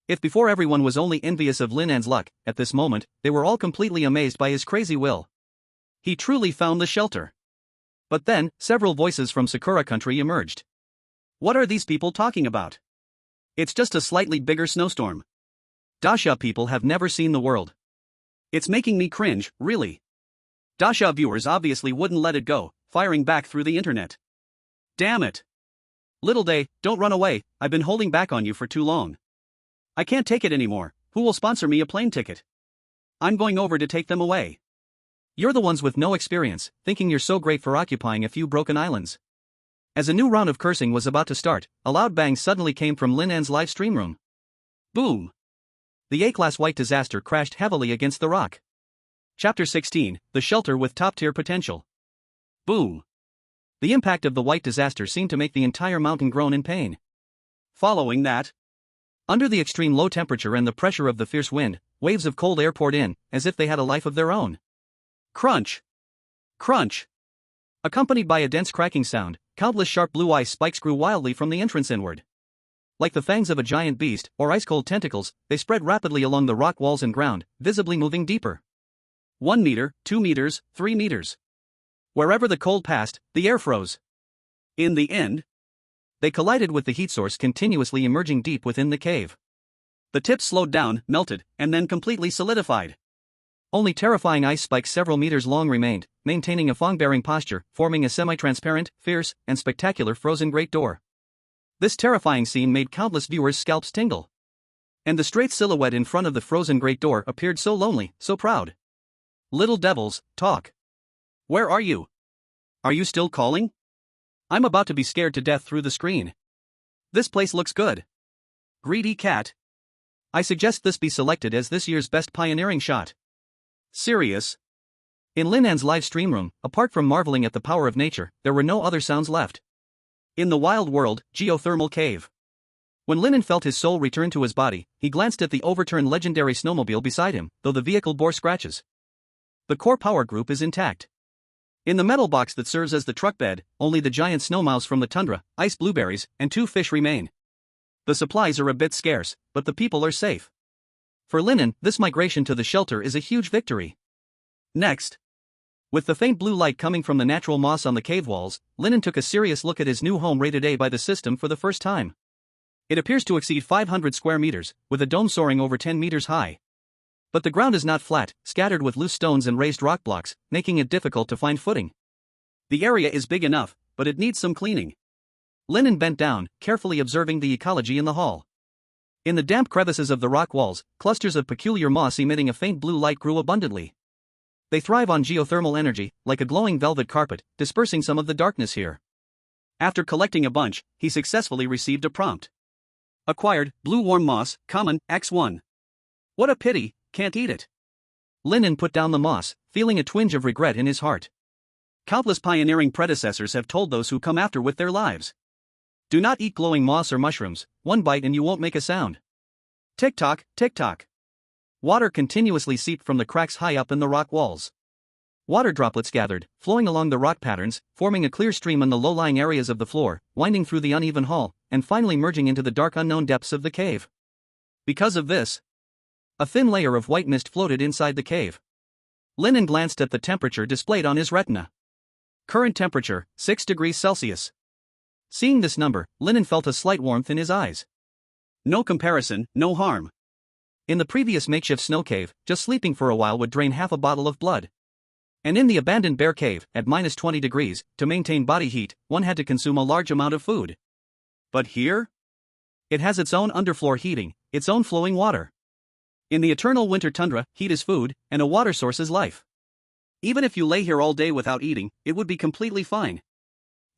If before everyone was only envious of Lin An's luck, at this moment, they were all completely amazed by his crazy will. He truly found the shelter. But then, several voices from Sakura country emerged. What are these people talking about? It's just a slightly bigger snowstorm. Dasha people have never seen the world. It's making me cringe, really. Dasha viewers obviously wouldn't let it go, firing back through the internet. Damn it. Little Day, don't run away, I've been holding back on you for too long. I can't take it anymore, who will sponsor me a plane ticket? I'm going over to take them away. You're the ones with no experience, thinking you're so great for occupying a few broken islands. As a new round of cursing was about to start, a loud bang suddenly came from Lin An's live stream room. Boom! The A-class white disaster crashed heavily against the rock. Chapter 16, The Shelter with Top-Tier Potential. Boom! The impact of the white disaster seemed to make the entire mountain groan in pain. Following that, under the extreme low temperature and the pressure of the fierce wind, waves of cold air poured in, as if they had a life of their own. Crunch! Crunch! Accompanied by a dense cracking sound, countless sharp blue ice spikes grew wildly from the entrance inward. Like the fangs of a giant beast, or ice-cold tentacles, they spread rapidly along the rock walls and ground, visibly moving deeper. 1 meter, 2 meters, 3 meters. Wherever the cold passed, the air froze. In the end, they collided with the heat source continuously emerging deep within the cave. The tips slowed down, melted, and then completely solidified. Only terrifying ice spikes several meters long remained, maintaining a fang-bearing posture, forming a semi-transparent, fierce, and spectacular frozen great door. This terrifying scene made countless viewers' scalps tingle. And the straight silhouette in front of the frozen great door appeared so lonely, so proud. Little devils, talk. Where are you? Are you still calling? I'm about to be scared to death through the screen. This place looks good. Greedy cat. I suggest this be selected as this year's best pioneering shot. Serious? In Lin An's live stream room, apart from marveling at the power of nature, there were no other sounds left. In the wild world, geothermal cave. When Lin An felt his soul return to his body, he glanced at the overturned legendary snowmobile beside him, though the vehicle bore scratches. The core power group is intact. In the metal box that serves as the truck bed, only the giant snow mouse from the tundra, ice blueberries, and 2 fish remain. The supplies are a bit scarce, but the people are safe. For Lin An, this migration to the shelter is a huge victory. Next, with the faint blue light coming from the natural moss on the cave walls, Lin An took a serious look at his new home rated A by the system for the first time. It appears to exceed 500 square meters, with a dome soaring over 10 meters high. But the ground is not flat, scattered with loose stones and raised rock blocks, making it difficult to find footing. The area is big enough, but it needs some cleaning. Lin An bent down, carefully observing the ecology in the hall. In the damp crevices of the rock walls, clusters of peculiar moss emitting a faint blue light grew abundantly. They thrive on geothermal energy, like a glowing velvet carpet, dispersing some of the darkness here. After collecting a bunch, he successfully received a prompt. Acquired, blue warm moss, common, X1. What a pity, can't eat it. Lin An put down the moss, feeling a twinge of regret in his heart. Countless pioneering predecessors have told those who come after with their lives. Do not eat glowing moss or mushrooms, one bite and you won't make a sound. Tick-tock, tick-tock. Water continuously seeped from the cracks high up in the rock walls. Water droplets gathered, flowing along the rock patterns, forming a clear stream in the low-lying areas of the floor, winding through the uneven hall, and finally merging into the dark unknown depths of the cave. Because of this, a thin layer of white mist floated inside the cave. Lin An glanced at the temperature displayed on his retina. Current temperature, 6 degrees Celsius. Seeing this number, Lin An felt a slight warmth in his eyes. No comparison, no harm. In the previous makeshift snow cave, just sleeping for a while would drain half a bottle of blood. And in the abandoned bear cave, at minus 20 degrees, to maintain body heat, one had to consume a large amount of food. But here? It has its own underfloor heating, its own flowing water. In the eternal winter tundra, heat is food, and a water source is life. Even if you lay here all day without eating, it would be completely fine.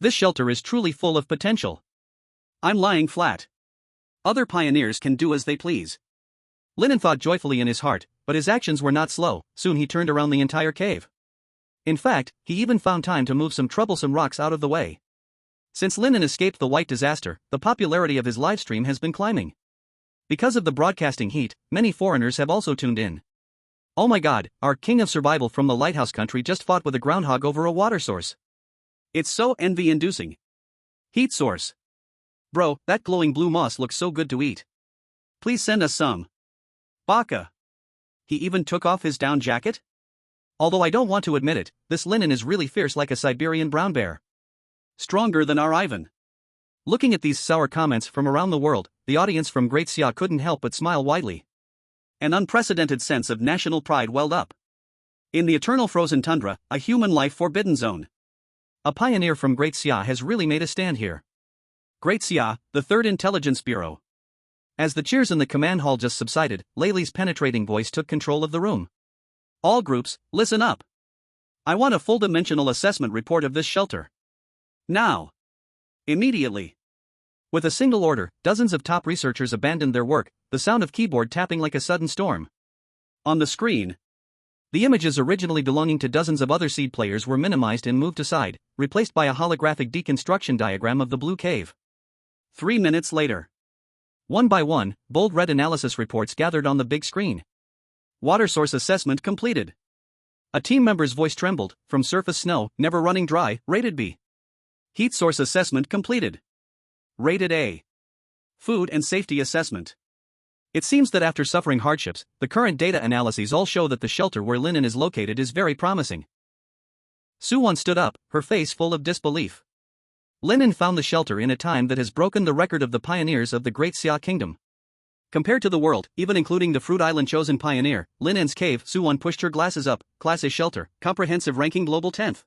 This shelter is truly full of potential. I'm lying flat. Other pioneers can do as they please. Lin An thought joyfully in his heart, but his actions were not slow. Soon he turned around the entire cave. In fact, he even found time to move some troublesome rocks out of the way. Since Lin An escaped the white disaster, the popularity of his livestream has been climbing. Because of the broadcasting heat, many foreigners have also tuned in. Oh my god, our king of survival from the lighthouse country just fought with a groundhog over a water source. It's so envy-inducing. Heat source. Bro, that glowing blue moss looks so good to eat. Please send us some. Baka. He even took off his down jacket? Although I don't want to admit it, this Lin An is really fierce like a Siberian brown bear. Stronger than our Ivan. Looking at these sour comments from around the world, the audience from Great Xia couldn't help but smile widely. An unprecedented sense of national pride welled up. In the eternal frozen tundra, a human life forbidden zone. A pioneer from Great Xia has really made a stand here. Great Xia, the Third Intelligence Bureau. As the cheers in the command hall just subsided, Layli's penetrating voice took control of the room. All groups, listen up. I want a full-dimensional assessment report of this shelter. Now. Immediately. With a single order, dozens of top researchers abandoned their work, the sound of keyboard tapping like a sudden storm. On the screen, the images originally belonging to dozens of other seed players were minimized and moved aside, replaced by a holographic deconstruction diagram of the blue cave. 3 minutes later. One by one, bold red analysis reports gathered on the big screen. Water source assessment completed. A team member's voice trembled, from surface snow, never running dry, rated B. Heat source assessment completed. Rated A. Food and safety assessment. It seems that after suffering hardships, the current data analyses all show that the shelter where Lin An is located is very promising. Su-won stood up, her face full of disbelief. Lin An found the shelter in a time that has broken the record of the pioneers of the Great Xia Kingdom. Compared to the world, even including the Fruit Island chosen pioneer, Lin An's cave, Su-won pushed her glasses up, Class A shelter, comprehensive ranking global 10th.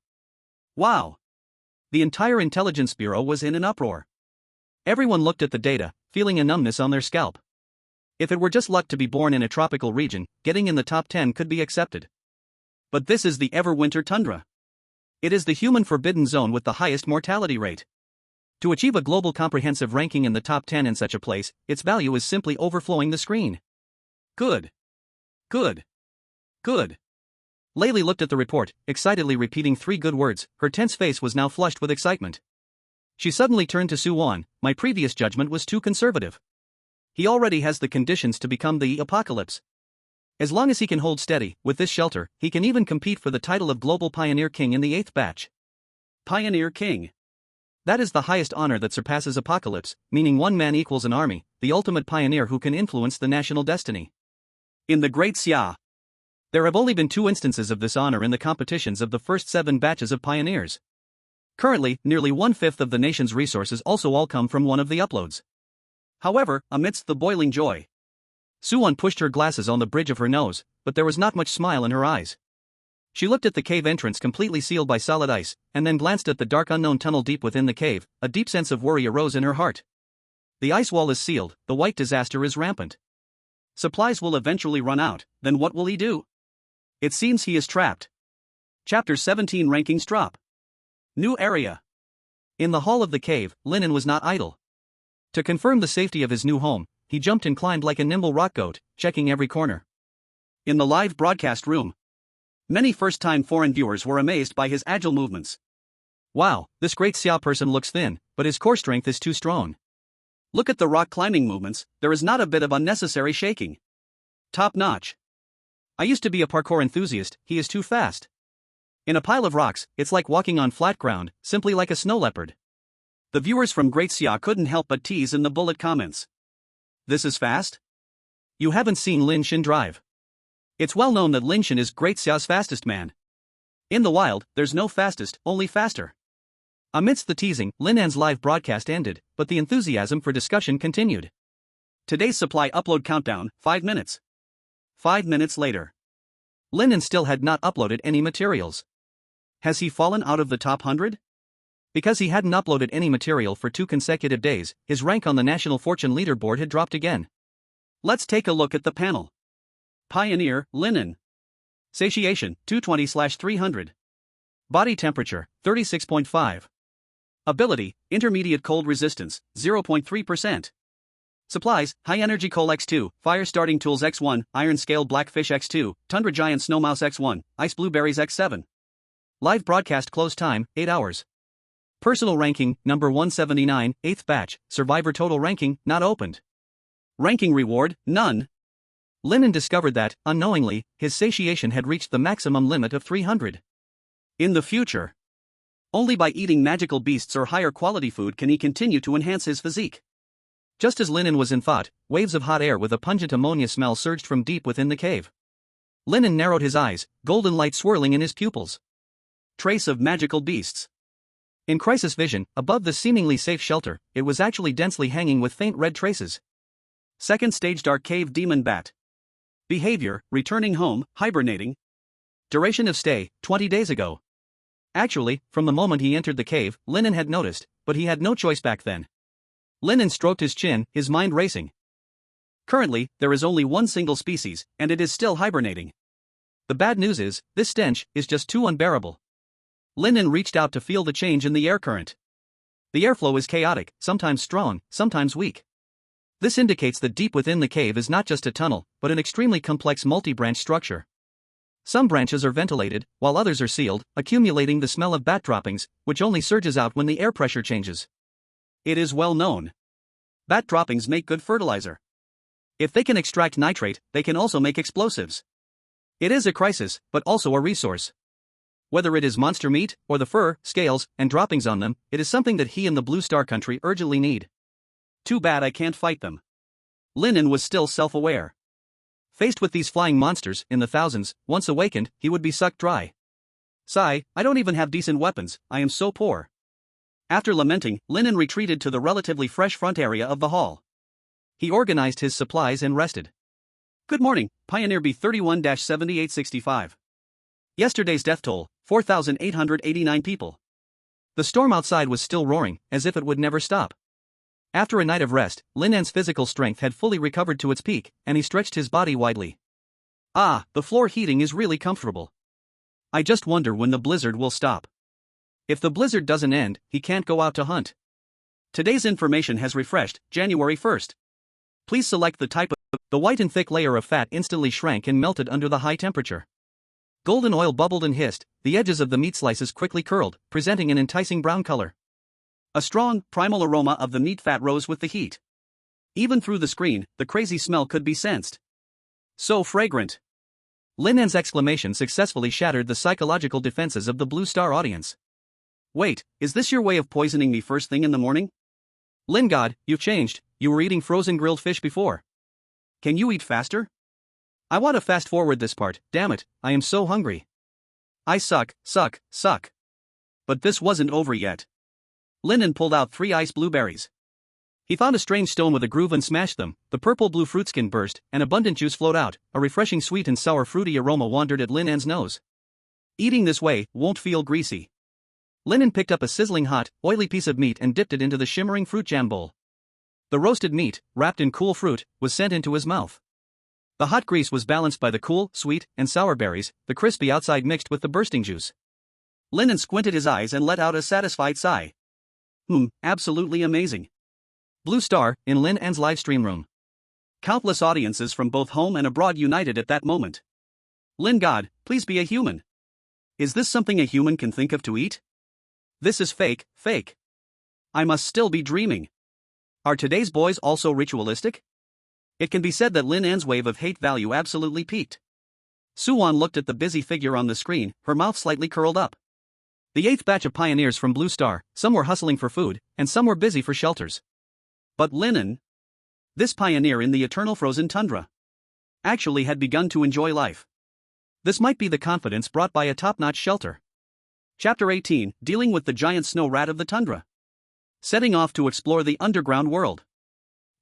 Wow! The entire intelligence bureau was in an uproar. Everyone looked at the data, feeling a numbness on their scalp. If it were just luck to be born in a tropical region, getting in the top 10 could be accepted. But this is the ever-winter tundra. It is the human forbidden zone with the highest mortality rate. To achieve a global comprehensive ranking in the top 10 in such a place, its value is simply overflowing the screen. Good. Good. Good. Layli looked at the report, excitedly repeating 3 good words. Her tense face was now flushed with excitement. She suddenly turned to Su-won. My previous judgment was too conservative. He already has the conditions to become the apocalypse. As long as he can hold steady, with this shelter, he can even compete for the title of Global Pioneer King in the 8th batch. Pioneer King. That is the highest honor that surpasses apocalypse, meaning one man equals an army, the ultimate pioneer who can influence the national destiny. In the Great Xia, there have only been 2 instances of this honor in the competitions of the first 7 batches of pioneers. Currently, nearly 1/5 of the nation's resources also all come from one of the uploads. However, amidst the boiling joy, Su-won pushed her glasses on the bridge of her nose, but there was not much smile in her eyes. She looked at the cave entrance completely sealed by solid ice, and then glanced at the dark unknown tunnel deep within the cave. A deep sense of worry arose in her heart. The ice wall is sealed, the white disaster is rampant. Supplies will eventually run out, then what will he do? It seems he is trapped. Chapter 17 Rankings drop. New area. In the hall of the cave, Lin An was not idle. To confirm the safety of his new home, he jumped and climbed like a nimble rock goat, checking every corner. In the live broadcast room, many first-time foreign viewers were amazed by his agile movements. Wow, this Great Xia person looks thin, but his core strength is too strong. Look at the rock climbing movements, there is not a bit of unnecessary shaking. Top notch. I used to be a parkour enthusiast, he is too fast. In a pile of rocks, it's like walking on flat ground, simply like a snow leopard. The viewers from Great Xia couldn't help but tease in the bullet comments. This is fast? You haven't seen Lin An drive. It's well known that Lin An is Great Xia's fastest man. In the wild, there's no fastest, only faster. Amidst the teasing, Lin An's live broadcast ended, but the enthusiasm for discussion continued. Today's supply upload countdown, 5 minutes. 5 minutes later. Lin An still had not uploaded any materials. Has he fallen out of the top 100? Because he hadn't uploaded any material for 2 consecutive days, his rank on the National Fortune leaderboard had dropped again. Let's take a look at the panel. Pioneer, Lin An. Satiation, 220/300. Body temperature, 36.5. Ability, intermediate cold resistance, 0.3%. Supplies, high energy coal X2, fire starting tools X1, iron scale blackfish X2, tundra giant snow mouse X1, ice blueberries X7. Live broadcast close time, 8 hours. Personal ranking, number 179, 8th batch, survivor total ranking, not opened. Ranking reward, none. Lin An discovered that, unknowingly, his satiation had reached the maximum limit of 300. In the future, only by eating magical beasts or higher quality food can he continue to enhance his physique. Just as Lin An was in thought, waves of hot air with a pungent ammonia smell surged from deep within the cave. Lin An narrowed his eyes, golden light swirling in his pupils. Trace of magical beasts. In crisis vision, above the seemingly safe shelter, it was actually densely hanging with faint red traces. Second stage dark cave demon bat. Behavior, returning home, hibernating. Duration of stay, 20 days ago. Actually, from the moment he entered the cave, Lin An had noticed, but he had no choice back then. Lin An stroked his chin, his mind racing. Currently, there is only one single species, and it is still hibernating. The bad news is, this stench is just too unbearable. Lin An reached out to feel the change in the air current. The airflow is chaotic, sometimes strong, sometimes weak. This indicates that deep within the cave is not just a tunnel, but an extremely complex multi-branch structure. Some branches are ventilated, while others are sealed, accumulating the smell of bat droppings, which only surges out when the air pressure changes. It is well known. Bat droppings make good fertilizer. If they can extract nitrate, they can also make explosives. It is a crisis, but also a resource. Whether it is monster meat, or the fur, scales, and droppings on them, it is something that he and the Blue Star Country urgently need. Too bad I can't fight them. Lin An was still self-aware. Faced with these flying monsters, in the thousands, once awakened, he would be sucked dry. Sigh, I don't even have decent weapons, I am so poor. After lamenting, Lin An retreated to the relatively fresh front area of the hall. He organized his supplies and rested. Good morning, Pioneer B31-7865. Yesterday's death toll, 4,889 people. The storm outside was still roaring, as if it would never stop. After a night of rest, Lin An's physical strength had fully recovered to its peak, and he stretched his body widely. Ah, the floor heating is really comfortable. I just wonder when the blizzard will stop. If the blizzard doesn't end, he can't go out to hunt. Today's information has refreshed, January 1st. Please select the type of... The white and thick layer of fat instantly shrank and melted under the high temperature. Golden oil bubbled and hissed, the edges of the meat slices quickly curled, presenting an enticing brown color. A strong, primal aroma of the meat fat rose with the heat. Even through the screen, the crazy smell could be sensed. So fragrant. Lin An's exclamation successfully shattered the psychological defenses of the Blue Star audience. Wait, is this your way of poisoning me first thing in the morning? Lin God, you've changed, you were eating frozen grilled fish before. Can you eat faster? I want to fast forward this part, damn it, I am so hungry. I suck. But this wasn't over yet. Lin An pulled out 3 ice blueberries. He found a strange stone with a groove and smashed them, the purple-blue fruit skin burst, and abundant juice flowed out, a refreshing sweet and sour fruity aroma wandered at Lin An's nose. Eating this way won't feel greasy. Lin An picked up a sizzling hot, oily piece of meat and dipped it into the shimmering fruit jam bowl. The roasted meat, wrapped in cool fruit, was sent into his mouth. The hot grease was balanced by the cool, sweet, and sour berries, the crispy outside mixed with the bursting juice. Lin An squinted his eyes and let out a satisfied sigh. Absolutely amazing. Blue Star, in Lin An's livestream room. Countless audiences from both home and abroad united at that moment. Lin God, please be a human. Is this something a human can think of to eat? This is fake. I must still be dreaming. Are today's boys also ritualistic? It can be said that Lin An's wave of hate value absolutely peaked. Suan looked at the busy figure on the screen, her mouth slightly curled up. The 8th batch of pioneers from Blue Star, some were hustling for food, and some were busy for shelters. But Lin An, this pioneer in the eternal frozen tundra, actually had begun to enjoy life. This might be the confidence brought by a top-notch shelter. Chapter 18, Dealing with the Giant Snow Rat of the Tundra. Setting off to explore the underground world.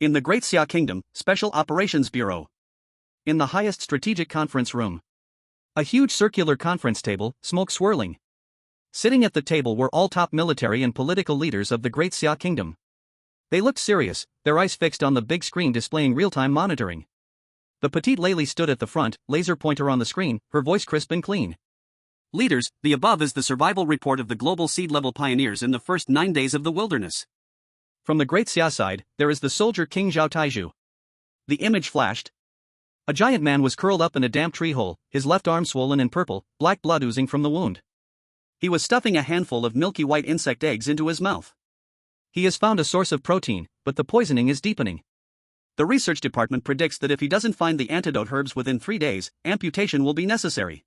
In the Great Xia Kingdom, Special Operations Bureau. In the highest strategic conference room. A huge circular conference table, smoke swirling. Sitting at the table were all top military and political leaders of the Great Xia Kingdom. They looked serious, their eyes fixed on the big screen displaying real-time monitoring. The petite Lei stood at the front, laser pointer on the screen, her voice crisp and clean. Leaders, the above is the survival report of the global seed-level pioneers in the first 9 days of the wilderness. From the Great Xia side, there is the soldier King Zhao Taiju. The image flashed. A giant man was curled up in a damp tree hole, his left arm swollen and purple, black blood oozing from the wound. He was stuffing a handful of milky white insect eggs into his mouth. He has found a source of protein, but the poisoning is deepening. The research department predicts that if he doesn't find the antidote herbs within 3 days, amputation will be necessary.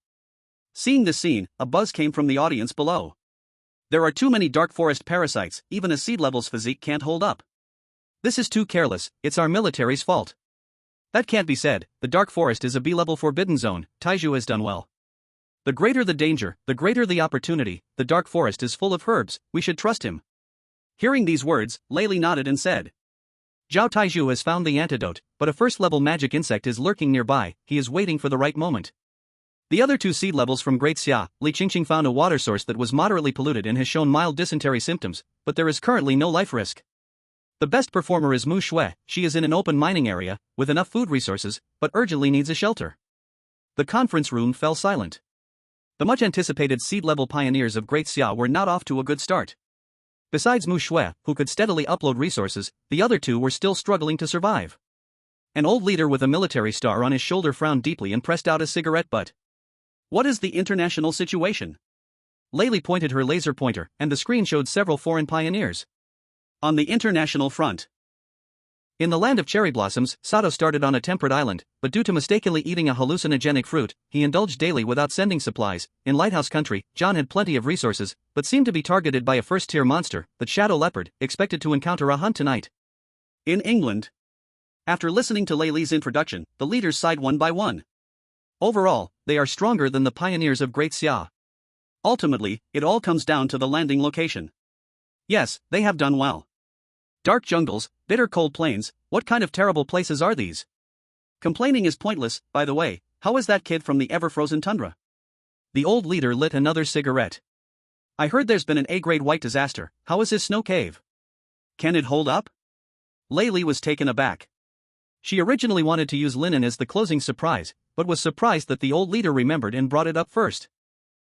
Seeing the scene, a buzz came from the audience below. There are too many dark forest parasites, even a seed level's physique can't hold up. This is too careless, it's our military's fault. That can't be said, the dark forest is a B-level forbidden zone, Taiju has done well. The greater the danger, the greater the opportunity, the dark forest is full of herbs, we should trust him. Hearing these words, Lei nodded and said. Zhao Taiju has found the antidote, but a first-level magic insect is lurking nearby, he is waiting for the right moment. The other 2 seed levels from Great Xia, Li Qingqing found a water source that was moderately polluted and has shown mild dysentery symptoms, but there is currently no life risk. The best performer is Mu Shui, she is in an open mining area, with enough food resources, but urgently needs a shelter. The conference room fell silent. The much-anticipated seed-level pioneers of Great Xia were not off to a good start. Besides Mu Shui, who could steadily upload resources, the other 2 were still struggling to survive. An old leader with a military star on his shoulder frowned deeply and pressed out a cigarette butt. What is the international situation? Lei pointed her laser pointer, and the screen showed several foreign pioneers. On the international front. In the land of cherry blossoms, Sato started on a temperate island, but due to mistakenly eating a hallucinogenic fruit, he indulged daily without sending supplies. In Lighthouse Country, John had plenty of resources, but seemed to be targeted by a first-tier monster, the Shadow Leopard, expected to encounter a hunt tonight. In England. After listening to Lei's introduction, the leaders sighed one by one. Overall, they are stronger than the pioneers of Great Xia. Ultimately, it all comes down to the landing location. Yes, they have done well. Dark jungles, bitter cold plains, what kind of terrible places are these? Complaining is pointless, by the way, how is that kid from the ever-frozen tundra? The old leader lit another cigarette. I heard there's been an A-grade white disaster, how is his snow cave? Can it hold up? Lei was taken aback. She originally wanted to use Lin An as the closing surprise, but was surprised that the old leader remembered and brought it up first.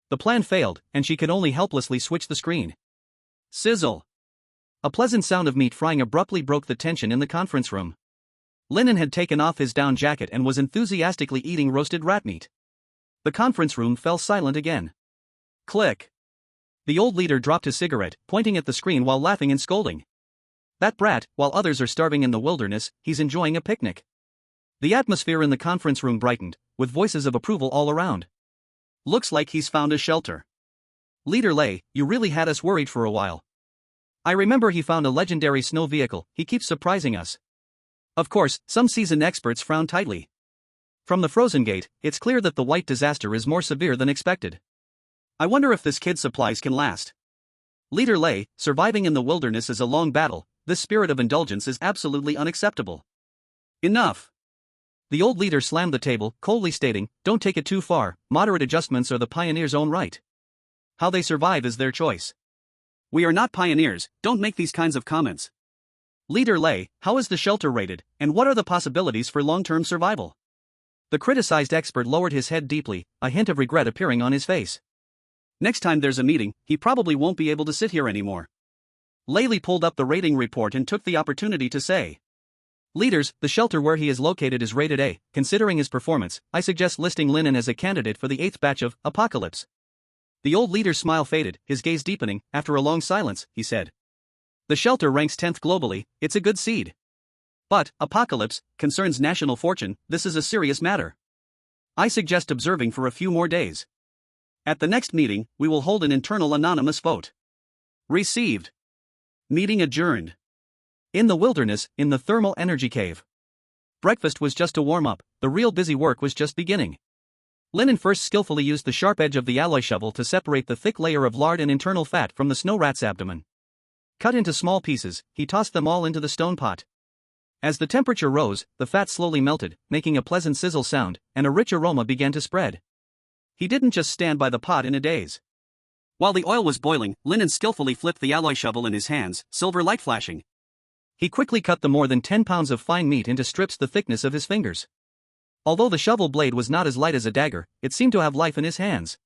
The plan failed, and she could only helplessly switch the screen. Sizzle. A pleasant sound of meat frying abruptly broke the tension in the conference room. Lin An had taken off his down jacket and was enthusiastically eating roasted rat meat. The conference room fell silent again. Click. The old leader dropped his cigarette, pointing at the screen while laughing and scolding. That brat, while others are starving in the wilderness, he's enjoying a picnic. The atmosphere in the conference room brightened, with voices of approval all around. Looks like he's found a shelter. Leader Lei, you really had us worried for a while. I remember he found a legendary snow vehicle, he keeps surprising us. Of course, some seasoned experts frown tightly. From the frozen gate, it's clear that the white disaster is more severe than expected. I wonder if this kid's supplies can last. Leader Lei, surviving in the wilderness is a long battle, this spirit of indulgence is absolutely unacceptable. Enough. The old leader slammed the table, coldly stating, don't take it too far, moderate adjustments are the pioneer's own right. How they survive is their choice. We are not pioneers, don't make these kinds of comments. Leader Lei, how is the shelter rated, and what are the possibilities for long-term survival? The criticized expert lowered his head deeply, a hint of regret appearing on his face. Next time there's a meeting, he probably won't be able to sit here anymore. Lei pulled up the rating report and took the opportunity to say. Leaders, the shelter where he is located is rated A. Considering his performance, I suggest listing Lin An as a candidate for the 8th batch of Apocalypse. The old leader's smile faded, his gaze deepening. After a long silence, he said. The shelter ranks 10th globally, it's a good seed. But, apocalypse, concerns national fortune, this is a serious matter. I suggest observing for a few more days. At the next meeting, we will hold an internal anonymous vote. Received. Meeting adjourned. In the wilderness, in the thermal energy cave. Breakfast was just a warm-up, the real busy work was just beginning. Lin An first skillfully used the sharp edge of the alloy shovel to separate the thick layer of lard and internal fat from the snow rat's abdomen. Cut into small pieces, he tossed them all into the stone pot. As the temperature rose, the fat slowly melted, making a pleasant sizzle sound, and a rich aroma began to spread. He didn't just stand by the pot in a daze. While the oil was boiling, Lin An skillfully flipped the alloy shovel in his hands, silver light flashing. He quickly cut the more than 10 pounds of fine meat into strips the thickness of his fingers. Although the shovel blade was not as light as a dagger, it seemed to have life in his hands.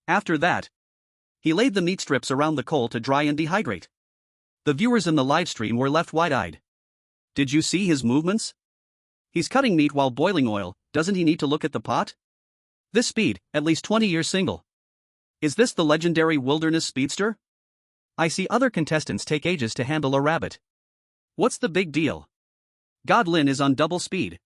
After that, he laid the meat strips around the coal to dry and dehydrate. The viewers in the livestream were left wide-eyed. Did you see his movements? He's cutting meat while boiling oil, doesn't he need to look at the pot? This speed, at least 20 years single. Is this the legendary wilderness speedster? I see other contestants take ages to handle a rabbit. What's the big deal? God, Lin is on double speed.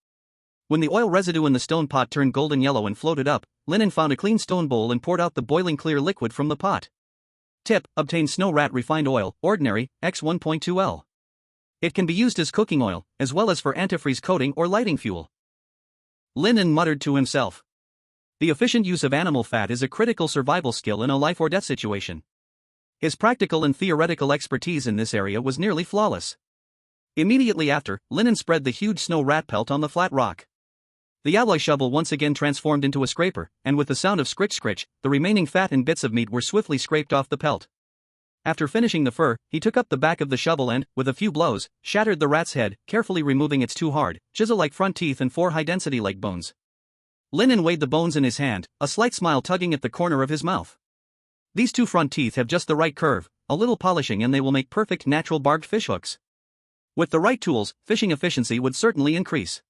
When the oil residue in the stone pot turned golden yellow and floated up, Lin An found a clean stone bowl and poured out the boiling clear liquid from the pot. Tip: obtain snow rat refined oil, ordinary, X1.2L. It can be used as cooking oil, as well as for antifreeze coating or lighting fuel. Lin An muttered to himself. The efficient use of animal fat is a critical survival skill in a life or death situation. His practical and theoretical expertise in this area was nearly flawless. Immediately after, Lin An spread the huge snow rat pelt on the flat rock. The alloy shovel once again transformed into a scraper, and with the sound of scritch-scritch, the remaining fat and bits of meat were swiftly scraped off the pelt. After finishing the fur, he took up the back of the shovel and, with a few blows, shattered the rat's head, carefully removing its two hard, chisel-like front teeth and 4 high-density leg bones. Lin An weighed the bones in his hand, a slight smile tugging at the corner of his mouth. These 2 front teeth have just the right curve, a little polishing and they will make perfect natural barbed fishhooks. With the right tools, fishing efficiency would certainly increase.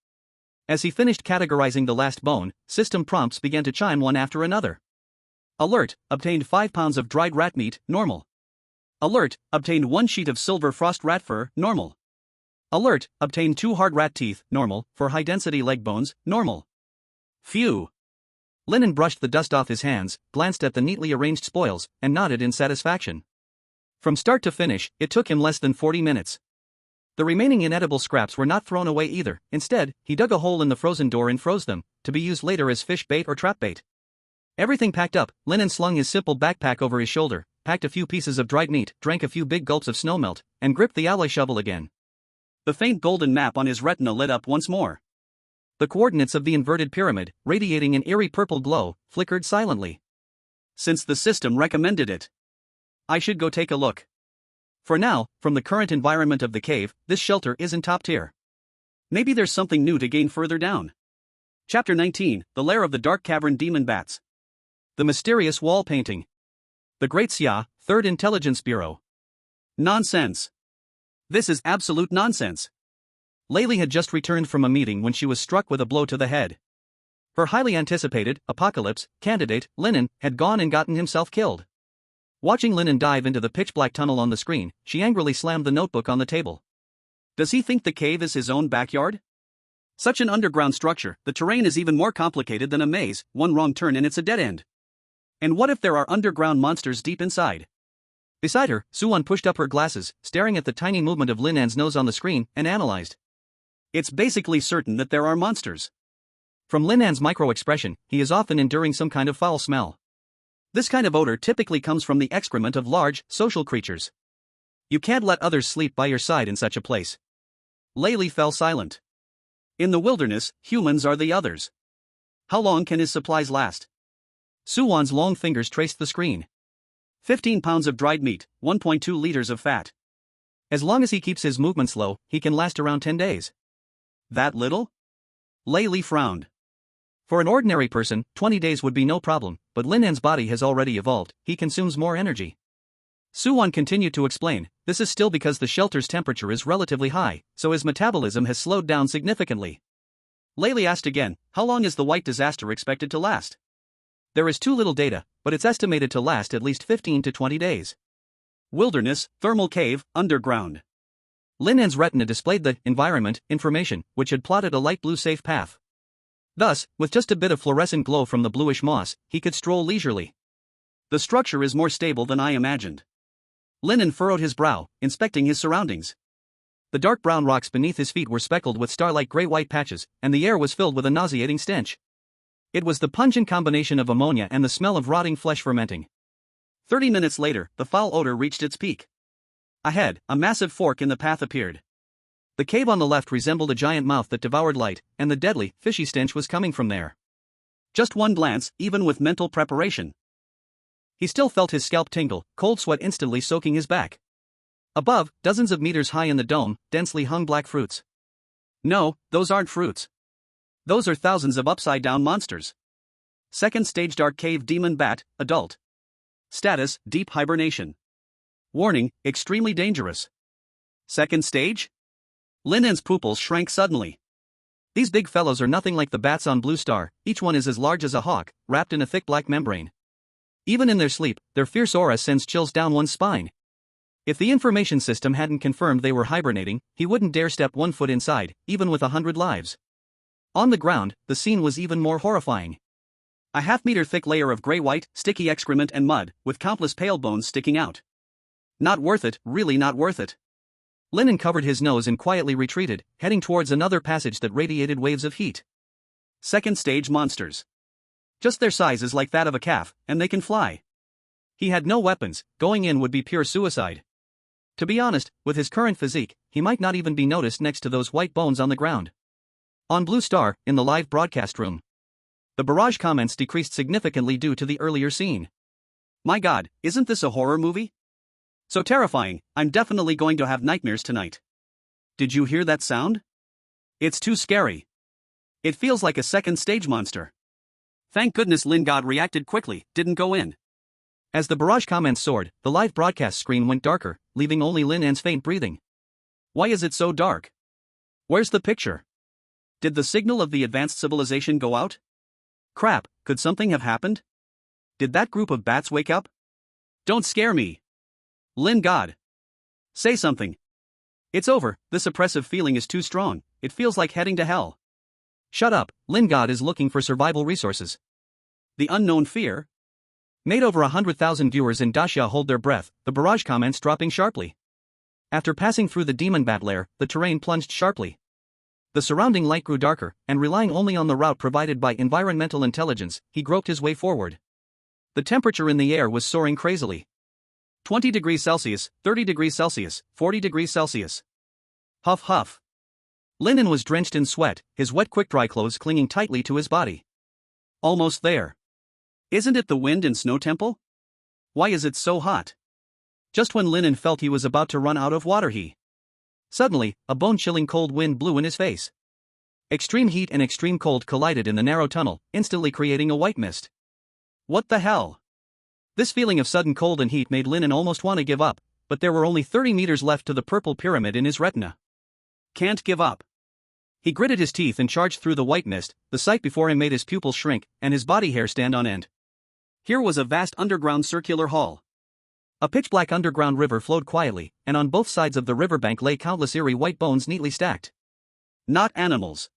As he finished categorizing the last bone, system prompts began to chime one after another. Alert: obtained 5 pounds of dried rat meat, normal. Alert: obtained 1 sheet of silver frost rat fur, normal. Alert: obtained 2 hard rat teeth, normal, for high-density leg bones, normal. Phew. Lin An brushed the dust off his hands, glanced at the neatly arranged spoils, and nodded in satisfaction. From start to finish, it took him less than 40 minutes. The remaining inedible scraps were not thrown away either. Instead, he dug a hole in the frozen door and froze them, to be used later as fish bait or trap bait. Everything packed up, Lin An slung his simple backpack over his shoulder, packed a few pieces of dried meat, drank a few big gulps of snowmelt, and gripped the alloy shovel again. The faint golden map on his retina lit up once more. The coordinates of the inverted pyramid, radiating an eerie purple glow, flickered silently. Since the system recommended it, I should go take a look. For now, from the current environment of the cave, this shelter isn't top tier. Maybe there's something new to gain further down. Chapter 19, The Lair of the Dark Cavern Demon Bats. The Mysterious Wall Painting. The Great Xia, 3rd Intelligence Bureau. Nonsense. This is absolute nonsense. Layli had just returned from a meeting when she was struck with a blow to the head. Her highly anticipated apocalypse candidate, Lin An, had gone and gotten himself killed. Watching Lin An dive into the pitch-black tunnel on the screen, she angrily slammed the notebook on the table. Does he think the cave is his own backyard? Such an underground structure, the terrain is even more complicated than a maze, one wrong turn and it's a dead end. And what if there are underground monsters deep inside? Beside her, Suwon pushed up her glasses, staring at the tiny movement of Lin An's nose on the screen, and analyzed. It's basically certain that there are monsters. From Lin An's micro-expression, he is often enduring some kind of foul smell. This kind of odor typically comes from the excrement of large, social creatures. You can't let others sleep by your side in such a place. Layli fell silent. In the wilderness, humans are the others. How long can his supplies last? Suwon's long fingers traced the screen. 15 pounds of dried meat, 1.2 liters of fat. As long as he keeps his movements low, he can last around 10 days. That little? Layli frowned. For an ordinary person, 20 days would be no problem, but Lin An's body has already evolved, he consumes more energy. Suwon continued to explain, this is still because the shelter's temperature is relatively high, so his metabolism has slowed down significantly. Layli asked again, how long is the white disaster expected to last? There is too little data, but it's estimated to last at least 15 to 20 days. Wilderness, thermal cave, underground. Lin An's retina displayed the environment information, which had plotted a light blue safe path. Thus, with just a bit of fluorescent glow from the bluish moss, he could stroll leisurely. The structure is more stable than I imagined. Lin An furrowed his brow, inspecting his surroundings. The dark brown rocks beneath his feet were speckled with star-like gray-white patches, and the air was filled with a nauseating stench. It was the pungent combination of ammonia and the smell of rotting flesh fermenting. 30 minutes later, the foul odor reached its peak. Ahead, a massive fork in the path appeared. The cave on the left resembled a giant mouth that devoured light, and the deadly, fishy stench was coming from there. Just one glance, even with mental preparation. He still felt his scalp tingle, cold sweat instantly soaking his back. Above, dozens of meters high in the dome, densely hung black fruits. No, those aren't fruits. Those are thousands of upside-down monsters. Second stage dark cave demon bat, adult. Status, deep hibernation. Warning, extremely dangerous. Second stage? Lin An's pupils shrank suddenly. These big fellows are nothing like the bats on Blue Star, each one is as large as a hawk, wrapped in a thick black membrane. Even in their sleep, their fierce aura sends chills down one's spine. If the information system hadn't confirmed they were hibernating, he wouldn't dare step 1 foot inside, even with 100 lives. On the ground, the scene was even more horrifying. A half-meter thick layer of gray-white, sticky excrement and mud, with countless pale bones sticking out. Not worth it, really not worth it. Lin An covered his nose and quietly retreated, heading towards another passage that radiated waves of heat. Second stage monsters. Just their size is like that of a calf, and they can fly. He had no weapons, going in would be pure suicide. To be honest, with his current physique, he might not even be noticed next to those white bones on the ground. On Blue Star, in the live broadcast room, the barrage comments decreased significantly due to the earlier scene. My God, isn't this a horror movie? So terrifying, I'm definitely going to have nightmares tonight. Did you hear that sound? It's too scary. It feels like a second stage monster. Thank goodness Lin God reacted quickly, didn't go in. As the barrage comments soared, the live broadcast screen went darker, leaving only Lin An's faint breathing. Why is it so dark? Where's the picture? Did the signal of the advanced civilization go out? Crap, could something have happened? Did that group of bats wake up? Don't scare me. Lin God. Say something. It's over, this oppressive feeling is too strong, it feels like heading to hell. Shut up, Lin God is looking for survival resources. The unknown fear? Made over 100,000 viewers in Daxia hold their breath, the barrage comments dropping sharply. After passing through the demon bat lair, the terrain plunged sharply. The surrounding light grew darker, and relying only on the route provided by environmental intelligence, he groped his way forward. The temperature in the air was soaring crazily. 20 degrees Celsius, 30 degrees Celsius, 40 degrees Celsius. Huff huff. Lin An was drenched in sweat, his wet quick-dry clothes clinging tightly to his body. Almost there. Isn't it the wind and snow temple? Why is it so hot? Just when Lin An felt he was about to run out of water Suddenly, a bone-chilling cold wind blew in his face. Extreme heat and extreme cold collided in the narrow tunnel, instantly creating a white mist. What the hell? This feeling of sudden cold and heat made Lin An almost want to give up, but there were only 30 meters left to the purple pyramid in his retina. Can't give up. He gritted his teeth and charged through the white mist, the sight before him made his pupils shrink, and his body hair stand on end. Here was a vast underground circular hall. A pitch-black underground river flowed quietly, and on both sides of the riverbank lay countless eerie white bones neatly stacked. Not animals.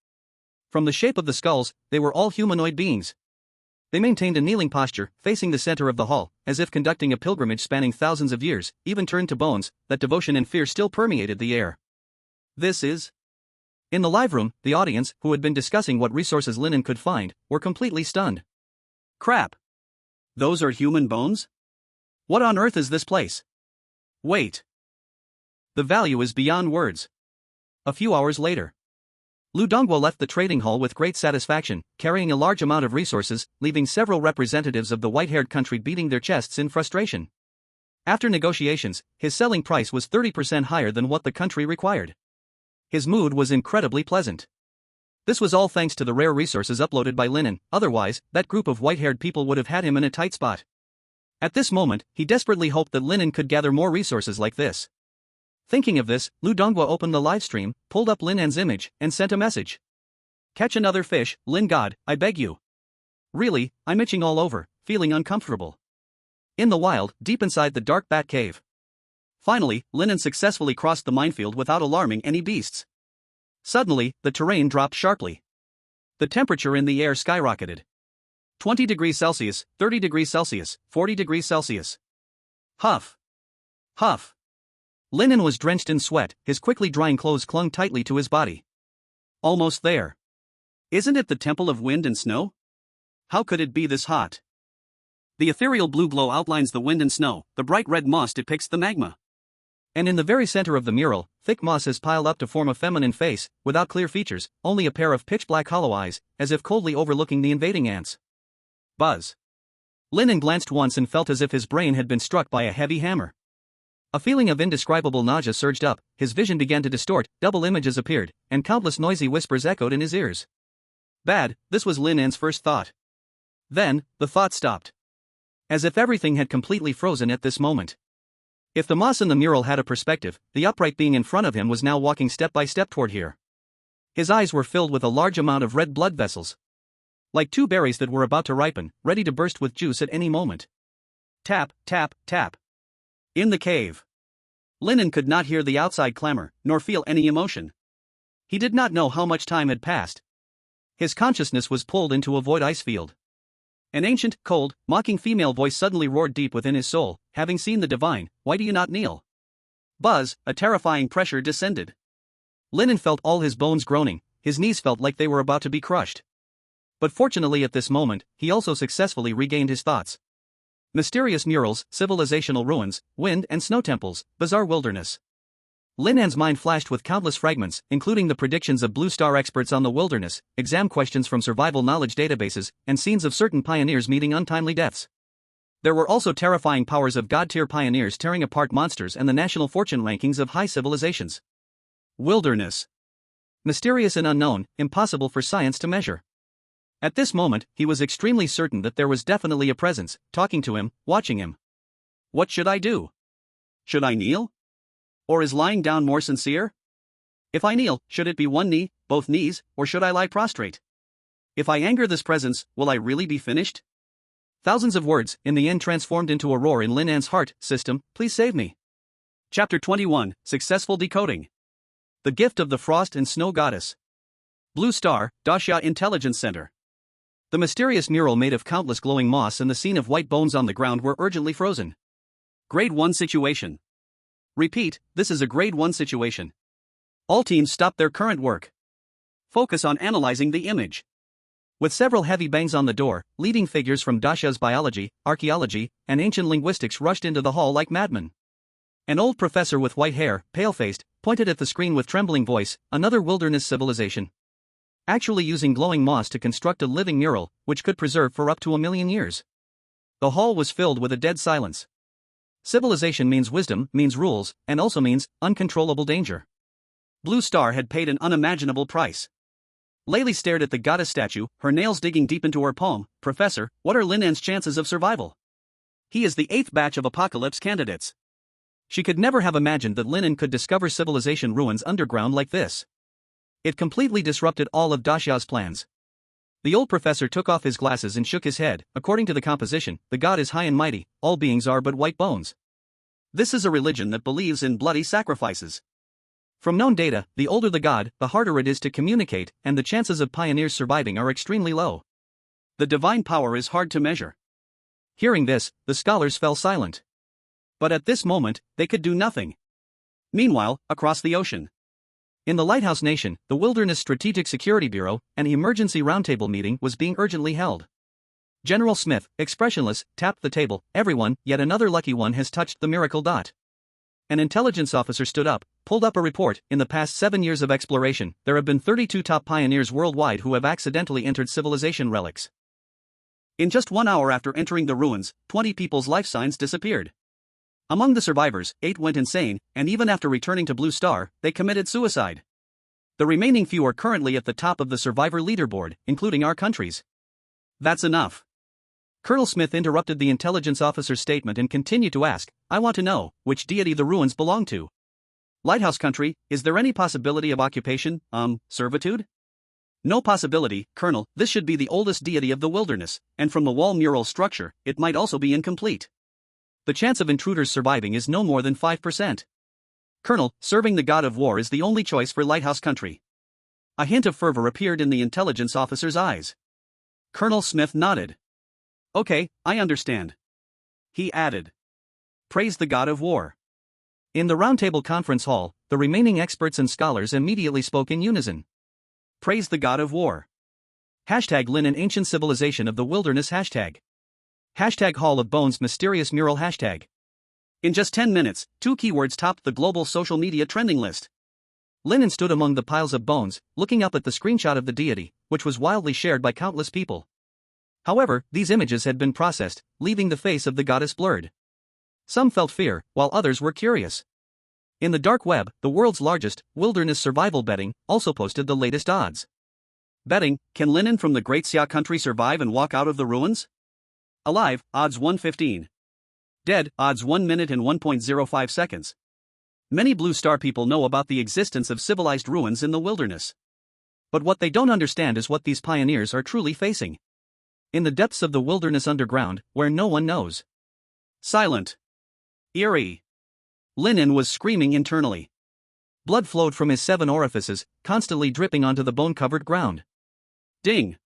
From the shape of the skulls, they were all humanoid beings. They maintained a kneeling posture, facing the center of the hall, as if conducting a pilgrimage spanning thousands of years, even turned to bones, that devotion and fear still permeated the air. This is... In the live room, the audience, who had been discussing what resources Lin An could find, were completely stunned. Crap. Those are human bones? What on earth is this place? Wait. The value is beyond words. A few hours later, Lu Donghua left the trading hall with great satisfaction, carrying a large amount of resources, leaving several representatives of the white-haired country beating their chests in frustration. After negotiations, his selling price was 30% higher than what the country required. His mood was incredibly pleasant. This was all thanks to the rare resources uploaded by Lin An, otherwise, that group of white-haired people would have had him in a tight spot. At this moment, he desperately hoped that Lin An could gather more resources like this. Thinking of this, Lu Donghua opened the livestream, pulled up Lin An's image, and sent a message. Catch another fish, Lin God, I beg you. Really, I'm itching all over, feeling uncomfortable. In the wild, deep inside the dark bat cave. Finally, Lin An successfully crossed the minefield without alarming any beasts. Suddenly, the terrain dropped sharply. The temperature in the air skyrocketed. 20 degrees Celsius, 30 degrees Celsius, 40 degrees Celsius. Huff. Huff. Lin An was drenched in sweat, his quickly drying clothes clung tightly to his body. Almost there. Isn't it the temple of wind and snow? How could it be this hot? The ethereal blue glow outlines the wind and snow, the bright red moss depicts the magma. And in the very center of the mural, thick moss has piled up to form a feminine face, without clear features, only a pair of pitch-black hollow eyes, as if coldly overlooking the invading ants. Buzz. Lin An glanced once and felt as if his brain had been struck by a heavy hammer. A feeling of indescribable nausea surged up, his vision began to distort, double images appeared, and countless noisy whispers echoed in his ears. Bad, this was Lin An's first thought. Then, the thought stopped. As if everything had completely frozen at this moment. If the moss in the mural had a perspective, the upright being in front of him was now walking step by step toward here. His eyes were filled with a large amount of red blood vessels. Like two berries that were about to ripen, ready to burst with juice at any moment. Tap, tap, tap. In the cave. Lin An could not hear the outside clamor, nor feel any emotion. He did not know how much time had passed. His consciousness was pulled into a void ice field. An ancient, cold, mocking female voice suddenly roared deep within his soul, having seen the divine, why do you not kneel? Buzz, a terrifying pressure descended. Lin An felt all his bones groaning, his knees felt like they were about to be crushed. But fortunately at this moment, he also successfully regained his thoughts. Mysterious murals, civilizational ruins, wind and snow temples, bizarre wilderness. Lin An's mind flashed with countless fragments, including the predictions of Blue Star experts on the wilderness, exam questions from survival knowledge databases, and scenes of certain pioneers meeting untimely deaths. There were also terrifying powers of god-tier pioneers tearing apart monsters and the national fortune rankings of high civilizations. Wilderness. Mysterious and unknown, impossible for science to measure. At this moment, he was extremely certain that there was definitely a presence, talking to him, watching him. What should I do? Should I kneel? Or is lying down more sincere? If I kneel, should it be one knee, both knees, or should I lie prostrate? If I anger this presence, will I really be finished? Thousands of words, in the end transformed into a roar in Lin An's heart. System, please save me. Chapter 21, Successful Decoding. The Gift of the Frost and Snow Goddess. Blue Star, Xia Intelligence Center. The mysterious mural made of countless glowing moss and the scene of white bones on the ground were urgently frozen. Grade 1 situation. Repeat, this is a Grade 1 situation. All teams stop their current work. Focus on analyzing the image. With several heavy bangs on the door, leading figures from Daxia's biology, archaeology, and ancient linguistics rushed into the hall like madmen. An old professor with white hair, pale-faced, pointed at the screen with trembling voice, another wilderness civilization. Actually using glowing moss to construct a living mural, which could preserve for up to 1,000,000 years. The hall was filled with a dead silence. Civilization means wisdom, means rules, and also means uncontrollable danger. Blue Star had paid an unimaginable price. Layli stared at the goddess statue, her nails digging deep into her palm. Professor, what are Lin An's chances of survival? He is the 8th batch of apocalypse candidates. She could never have imagined that Lin An could discover civilization ruins underground like this. It completely disrupted all of Daxia's plans. The old professor took off his glasses and shook his head. According to the composition, the god is high and mighty, all beings are but white bones. This is a religion that believes in bloody sacrifices. From known data, the older the god, the harder it is to communicate, and the chances of pioneers surviving are extremely low. The divine power is hard to measure. Hearing this, the scholars fell silent. But at this moment, they could do nothing. Meanwhile, across the ocean. In the Lighthouse Nation, the Wilderness Strategic Security Bureau, an emergency roundtable meeting was being urgently held. General Smith, expressionless, tapped the table. Everyone, yet another lucky one has touched the miracle dot. An intelligence officer stood up, pulled up a report. In the past 7 years of exploration, there have been 32 top pioneers worldwide who have accidentally entered civilization relics. In just 1 hour after entering the ruins, 20 people's life signs disappeared. Among the survivors, 8 went insane, and even after returning to Blue Star, they committed suicide. The remaining few are currently at the top of the survivor leaderboard, including our countries. That's enough. Colonel Smith interrupted the intelligence officer's statement and continued to ask, I want to know, which deity the ruins belong to. Lighthouse country, is there any possibility of occupation, servitude? No possibility, Colonel, this should be the oldest deity of the wilderness, and from the wall mural structure, it might also be incomplete. The chance of intruders surviving is no more than 5%. Colonel, serving the god of war is the only choice for Lighthouse Country. A hint of fervor appeared in the intelligence officer's eyes. Colonel Smith nodded. Okay, I understand. He added. Praise the god of war. In the roundtable conference hall, the remaining experts and scholars immediately spoke in unison. Praise the god of war. Hashtag Lin An Ancient Civilization of the Wilderness Hashtag. Hashtag Hall of Bones Mysterious Mural Hashtag. In just 10 minutes, 2 keywords topped the global social media trending list. Lin An stood among the piles of bones, looking up at the screenshot of the deity, which was wildly shared by countless people. However, these images had been processed, leaving the face of the goddess blurred. Some felt fear, while others were curious. In the dark web, the world's largest, wilderness survival betting, also posted the latest odds. Betting, can Lin An from the Great Xia Country survive and walk out of the ruins? Alive, odds 115. Dead, odds 1 minute and 1.05 seconds. Many Blue Star people know about the existence of civilized ruins in the wilderness. But what they don't understand is what these pioneers are truly facing. In the depths of the wilderness underground, where no one knows. Silent. Eerie. Lin An was screaming internally. Blood flowed from his 7 orifices, constantly dripping onto the bone-covered ground. Ding.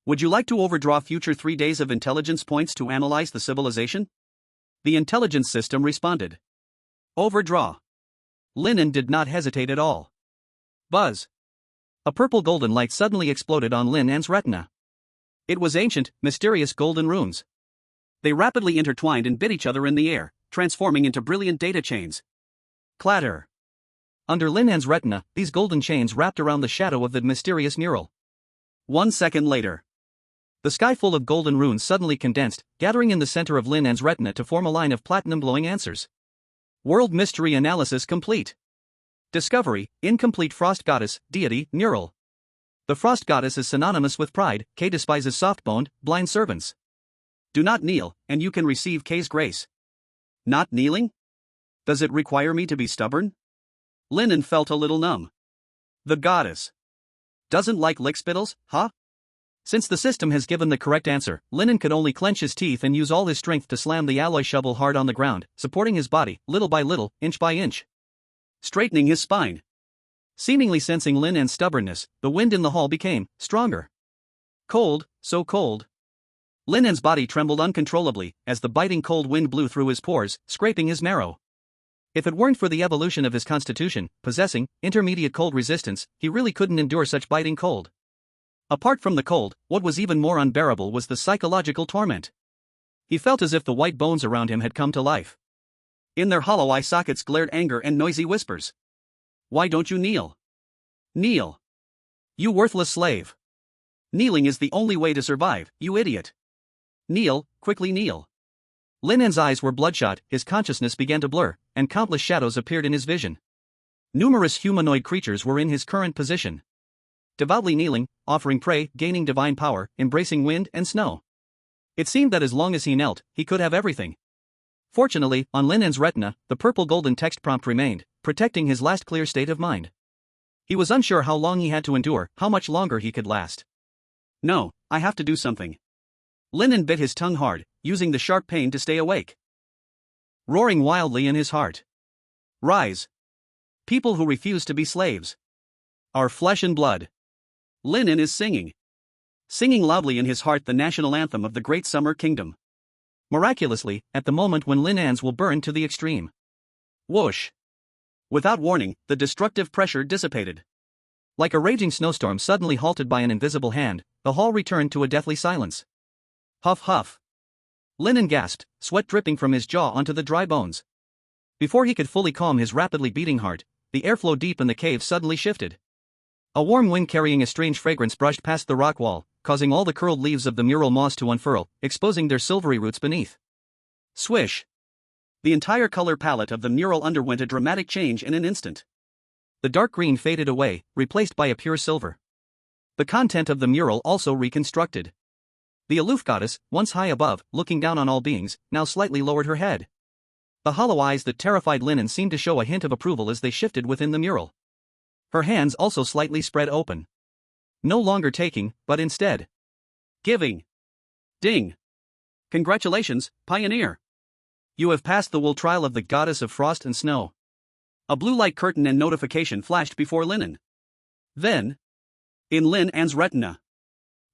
Would you like to overdraw future 3 days of intelligence points to analyze the civilization? The intelligence system responded. Overdraw. Lin An did not hesitate at all. Buzz. A purple golden light suddenly exploded on Lin An's retina. It was ancient, mysterious golden runes. They rapidly intertwined and bit each other in the air, transforming into brilliant data chains. Clatter. Under Lin An's retina, these golden chains wrapped around the shadow of the mysterious mural. 1 second later. The sky full of golden runes suddenly condensed, gathering in the center of Lin An's retina to form a line of platinum-glowing answers. World mystery analysis complete. Discovery, incomplete frost goddess, deity, mural. The frost goddess is synonymous with pride. K despises soft-boned, blind servants. Do not kneel, and you can receive K's grace. Not kneeling? Does it require me to be stubborn? Lin An felt a little numb. The goddess doesn't like lickspittles, huh? Since the system has given the correct answer, Lin An could only clench his teeth and use all his strength to slam the alloy shovel hard on the ground, supporting his body, little by little, inch by inch. Straightening his spine. Seemingly sensing Lin An's stubbornness, the wind in the hall became stronger. Cold, so cold. Lin An's body trembled uncontrollably as the biting cold wind blew through his pores, scraping his marrow. If it weren't for the evolution of his constitution, possessing intermediate cold resistance, he really couldn't endure such biting cold. Apart from the cold, what was even more unbearable was the psychological torment. He felt as if the white bones around him had come to life. In their hollow eye sockets glared anger and noisy whispers. Why don't you kneel? Kneel. You worthless slave. Kneeling is the only way to survive, you idiot. Kneel, quickly kneel. Lin An's eyes were bloodshot, his consciousness began to blur, and countless shadows appeared in his vision. Numerous humanoid creatures were in his current position. Devoutly kneeling, offering prey, gaining divine power, embracing wind and snow. It seemed that as long as he knelt, he could have everything. Fortunately, on Lin An's retina, the purple golden text prompt remained, protecting his last clear state of mind. He was unsure how long he had to endure, how much longer he could last. No, I have to do something. Lin An bit his tongue hard, using the sharp pain to stay awake. Roaring wildly in his heart. Rise. People who refuse to be slaves. Our flesh and blood. Lin An is singing. Singing loudly in his heart the national anthem of the Great Summer Kingdom. Miraculously, at the moment when Lin An's will burn to the extreme. Whoosh. Without warning, the destructive pressure dissipated. Like a raging snowstorm suddenly halted by an invisible hand, the hall returned to a deathly silence. Huff huff. Lin An gasped, sweat dripping from his jaw onto the dry bones. Before he could fully calm his rapidly beating heart, the airflow deep in the cave suddenly shifted. A warm wind carrying a strange fragrance brushed past the rock wall, causing all the curled leaves of the mural moss to unfurl, exposing their silvery roots beneath. Swish. The entire color palette of the mural underwent a dramatic change in an instant. The dark green faded away, replaced by a pure silver. The content of the mural also reconstructed. The aloof goddess, once high above, looking down on all beings, now slightly lowered her head. The hollow eyes that terrified Lin An seemed to show a hint of approval as they shifted within the mural. Her hands also slightly spread open. No longer taking, but instead giving. Ding. Congratulations, pioneer. You have passed the will trial of the goddess of frost and snow. A blue light curtain and notification flashed before Lin An. Then, in Lin An's retina,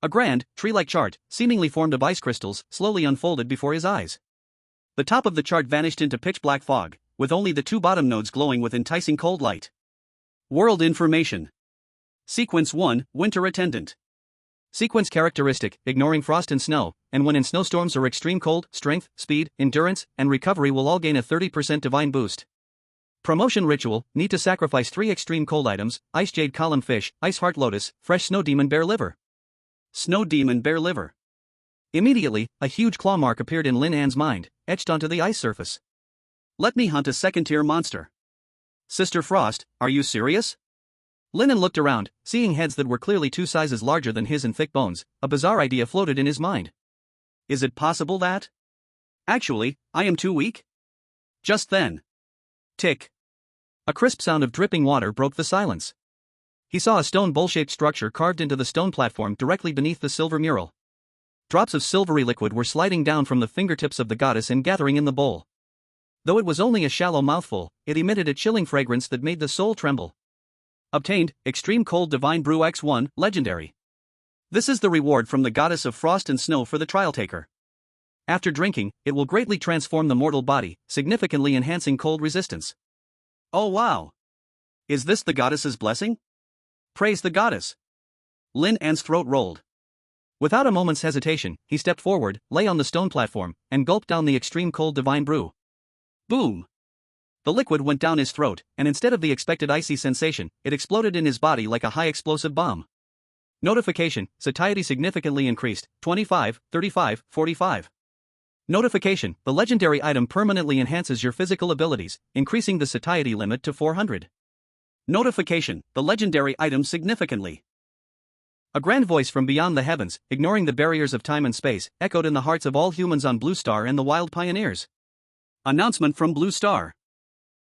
a grand, tree-like chart, seemingly formed of ice crystals, slowly unfolded before his eyes. The top of the chart vanished into pitch-black fog, with only the two bottom nodes glowing with enticing cold light. World information. Sequence 1, Winter Attendant. Sequence characteristic, ignoring frost and snow, and when in snowstorms or extreme cold, strength, speed, endurance, and recovery will all gain a 30% divine boost. Promotion ritual, need to sacrifice 3 extreme cold items, ice jade column fish, ice heart lotus, fresh snow demon bear liver. Snow demon bear liver. Immediately, a huge claw mark appeared in Lin An's mind, etched onto the ice surface. Let me hunt a second-tier monster. Sister Frost, are you serious? Lin An looked around, seeing heads that were clearly 2 sizes larger than his and thick bones. A bizarre idea floated in his mind. Is it possible that? Actually, I am too weak? Just then. Tick. A crisp sound of dripping water broke the silence. He saw a stone bowl-shaped structure carved into the stone platform directly beneath the silver mural. Drops of silvery liquid were sliding down from the fingertips of the goddess and gathering in the bowl. Though it was only a shallow mouthful, it emitted a chilling fragrance that made the soul tremble. Obtained, Extreme Cold Divine Brew X1, Legendary. This is the reward from the goddess of frost and snow for the trial taker. After drinking, it will greatly transform the mortal body, significantly enhancing cold resistance. Oh wow! Is this the goddess's blessing? Praise the goddess! Lin An's throat rolled. Without a moment's hesitation, he stepped forward, lay on the stone platform, and gulped down the Extreme Cold Divine Brew. Boom! The liquid went down his throat, and instead of the expected icy sensation, it exploded in his body like a high-explosive bomb. Notification, satiety significantly increased, 25, 35, 45. Notification, the legendary item permanently enhances your physical abilities, increasing the satiety limit to 400. Notification, the legendary item significantly. A grand voice from beyond the heavens, ignoring the barriers of time and space, echoed in the hearts of all humans on Blue Star and the Wild Pioneers. Announcement from Blue Star.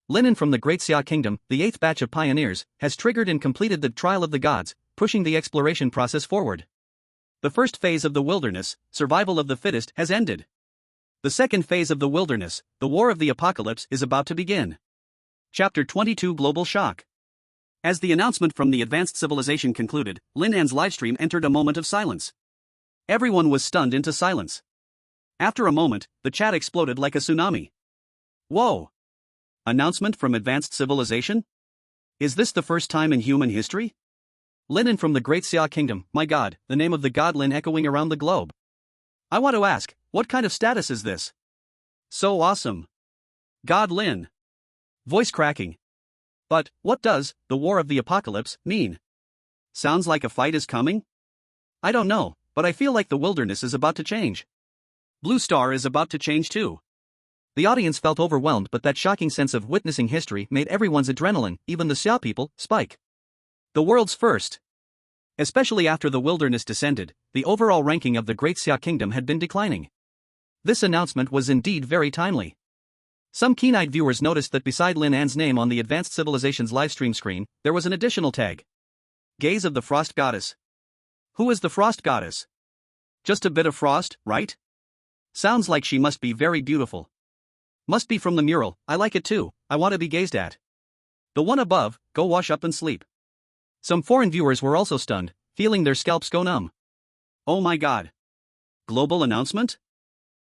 Lin An from the Great Xia Kingdom, the 8th batch of pioneers, has triggered and completed the Trial of the Gods, pushing the exploration process forward. The first phase of the wilderness, survival of the fittest, has ended. The second phase of the wilderness, the War of the Apocalypse, is about to begin. Chapter 22 Global Shock. As the announcement from the advanced civilization concluded, Lin An's livestream entered a moment of silence. Everyone was stunned into silence. After a moment, the chat exploded like a tsunami. Whoa! Announcement from advanced civilization? Is this the first time in human history? Lin An from the Great Xia Kingdom, my god, the name of the god Lin echoing around the globe. I want to ask, what kind of status is this? So awesome. God Lin. Voice cracking. But, what does the War of the Apocalypse mean? Sounds like a fight is coming? I don't know, but I feel like the wilderness is about to change. Blue Star is about to change too. The audience felt overwhelmed, but that shocking sense of witnessing history made everyone's adrenaline, even the Xia people, spike. The world's first. Especially after the wilderness descended, the overall ranking of the Great Xia Kingdom had been declining. This announcement was indeed very timely. Some keen-eyed viewers noticed that beside Lin An's name on the Advanced Civilization's livestream screen, there was an additional tag. Gaze of the Frost Goddess. Who is the Frost Goddess? Just a bit of frost, right? Sounds like she must be very beautiful. Must be from the mural, I like it too, I want to be gazed at. The one above, go wash up and sleep. Some foreign viewers were also stunned, feeling their scalps go numb. Oh my god. Global announcement?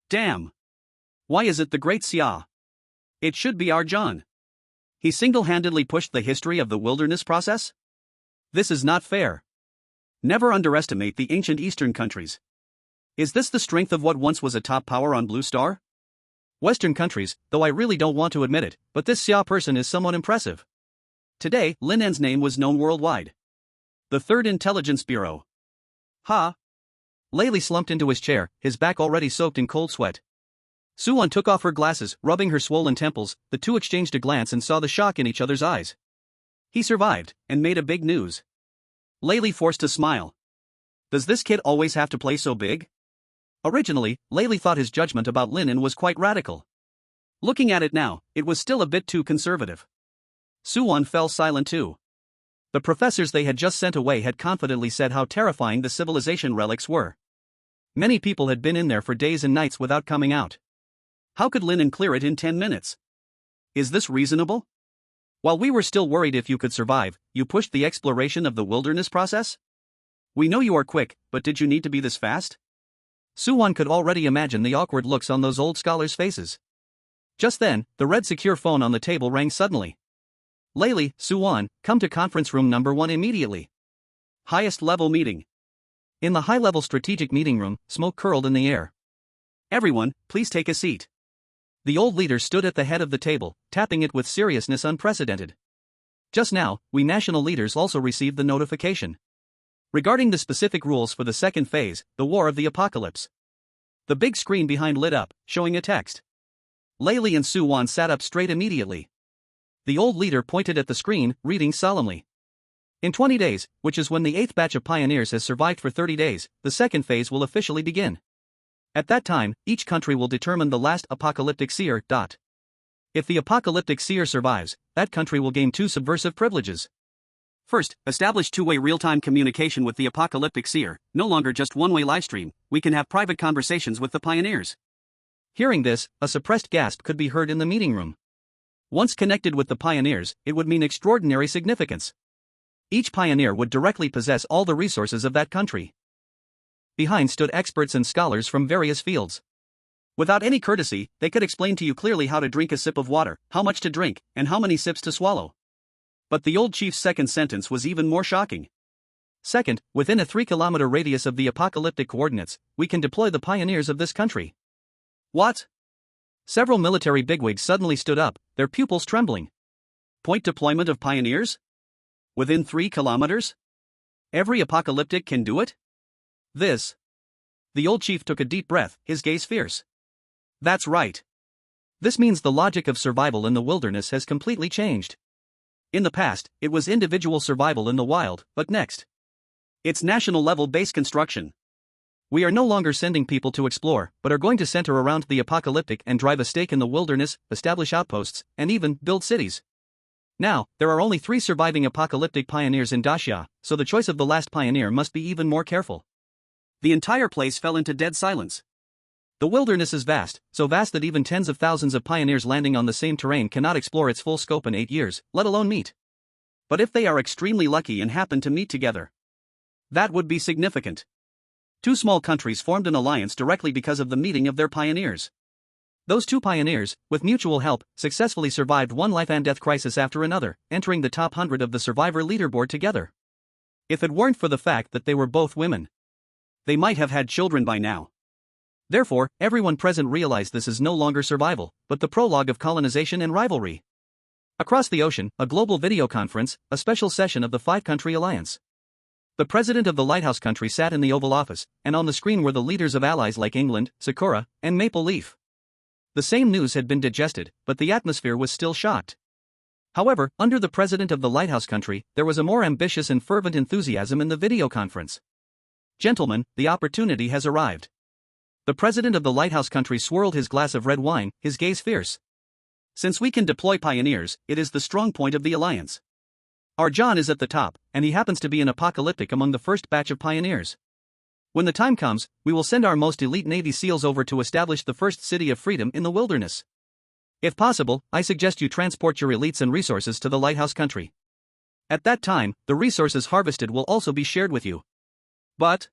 Damn. Why is it the Great Xia? It should be our John. He single-handedly pushed the history of the wilderness process? This is not fair. Never underestimate the ancient Eastern countries. Is this the strength of what once was a top power on Blue Star? Western countries, though I really don't want to admit it, but this Xia person is somewhat impressive. Today, Lin An's name was known worldwide. The Third Intelligence Bureau. Ha! Layli slumped into his chair, his back already soaked in cold sweat. Su-An took off her glasses, rubbing her swollen temples. The two exchanged a glance and saw the shock in each other's eyes. He survived, and made a big news. Layli forced a smile. Does this kid always have to play so big? Originally, Layli thought his judgment about Lin An was quite radical. Looking at it now, it was still a bit too conservative. Su-An fell silent too. The professors they had just sent away had confidently said how terrifying the civilization relics were. Many people had been in there for days and nights without coming out. How could Lin An clear it in 10 minutes? Is this reasonable? While we were still worried if you could survive, you pushed the exploration of the wilderness process? We know you are quick, but did you need to be this fast? Suwan could already imagine the awkward looks on those old scholars' faces. Just then, the red secure phone on the table rang suddenly. Layli, Suwan, come to conference room number 1 immediately. Highest level meeting. In the high-level strategic meeting room, smoke curled in the air. Everyone, please take a seat. The old leader stood at the head of the table, tapping it with seriousness unprecedented. Just now, we national leaders also received the notification regarding the specific rules for the second phase, the War of the Apocalypse. The big screen behind lit up, showing a text. Layli and Suwan sat up straight immediately. The old leader pointed at the screen, reading solemnly. In 20 days, which is when the 8th batch of pioneers has survived for 30 days, the second phase will officially begin. At that time, each country will determine the last apocalyptic seer. If the apocalyptic seer survives, that country will gain 2 subversive privileges. First, establish two-way real-time communication with the apocalyptic seer, no longer just one-way livestream, we can have private conversations with the pioneers. Hearing this, a suppressed gasp could be heard in the meeting room. Once connected with the pioneers, it would mean extraordinary significance. Each pioneer would directly possess all the resources of that country. Behind stood experts and scholars from various fields. Without any courtesy, they could explain to you clearly how to drink a sip of water, how much to drink, and how many sips to swallow. But the old chief's second sentence was even more shocking. Second, within a 3-kilometer radius of the apocalyptic coordinates, we can deploy the pioneers of this country. What? Several military bigwigs suddenly stood up, their pupils trembling. Point deployment of pioneers? Within 3 kilometers? Every apocalyptic can do it? This. The old chief took a deep breath, his gaze fierce. That's right. This means the logic of survival in the wilderness has completely changed. In the past, it was individual survival in the wild, but next, it's national-level base construction. We are no longer sending people to explore, but are going to center around the apocalyptic and drive a stake in the wilderness, establish outposts, and even build cities. Now, there are only 3 surviving apocalyptic pioneers in Daxia, so the choice of the last pioneer must be even more careful. The entire place fell into dead silence. The wilderness is vast, so vast that even tens of thousands of pioneers landing on the same terrain cannot explore its full scope in 8 years, let alone meet. But if they are extremely lucky and happen to meet together, that would be significant. 2 small countries formed an alliance directly because of the meeting of their pioneers. Those 2 pioneers, with mutual help, successfully survived one life and death crisis after another, entering the top 100 of the survivor leaderboard together. If it weren't for the fact that they were both women, they might have had children by now. Therefore, everyone present realized this is no longer survival, but the prologue of colonization and rivalry. Across the ocean, a global video conference, a special session of the 5-country alliance. The president of the lighthouse country sat in the Oval Office, and on the screen were the leaders of allies like England, Sakura, and Maple Leaf. The same news had been digested, but the atmosphere was still shocked. However, under the president of the lighthouse country, there was a more ambitious and fervent enthusiasm in the video conference. Gentlemen, the opportunity has arrived. The president of the lighthouse country swirled his glass of red wine, his gaze fierce. Since we can deploy pioneers, it is the strong point of the alliance. Our John is at the top, and he happens to be an apocalyptic among the first batch of pioneers. When the time comes, we will send our most elite Navy SEALs over to establish the first city of freedom in the wilderness. If possible, I suggest you transport your elites and resources to the lighthouse country. At that time, the resources harvested will also be shared with you. But?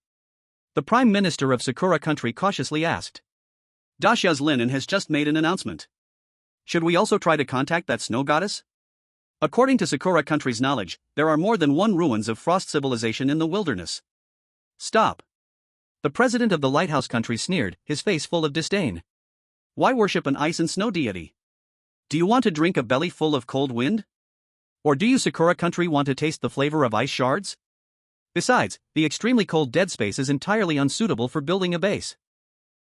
The Prime Minister of Sakura country cautiously asked. Daxia's Lin An has just made an announcement. Should we also try to contact that snow goddess? According to Sakura country's knowledge, there are more than 1 ruins of frost civilization in the wilderness. Stop. The president of the lighthouse country sneered, his face full of disdain. Why worship an ice and snow deity? Do you want to drink a belly full of cold wind? Or do you Sakura country want to taste the flavor of ice shards? Besides, the extremely cold dead space is entirely unsuitable for building a base.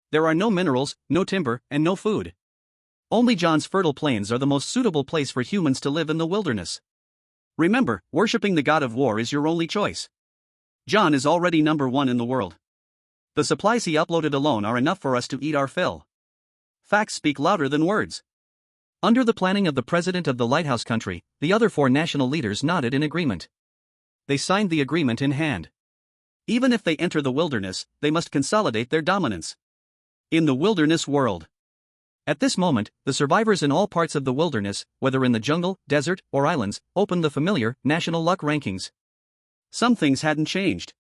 There are no minerals, no timber, and no food. Only John's fertile plains are the most suitable place for humans to live in the wilderness. Remember, worshipping the god of war is your only choice. John is already number 1 in the world. The supplies he uploaded alone are enough for us to eat our fill. Facts speak louder than words. Under the planning of the president of the lighthouse country, the other 4 national leaders nodded in agreement. They signed the agreement in hand. Even if they enter the wilderness, they must consolidate their dominance in the wilderness world. At this moment, the survivors in all parts of the wilderness, whether in the jungle, desert, or islands, opened the familiar national luck rankings. Some things hadn't changed.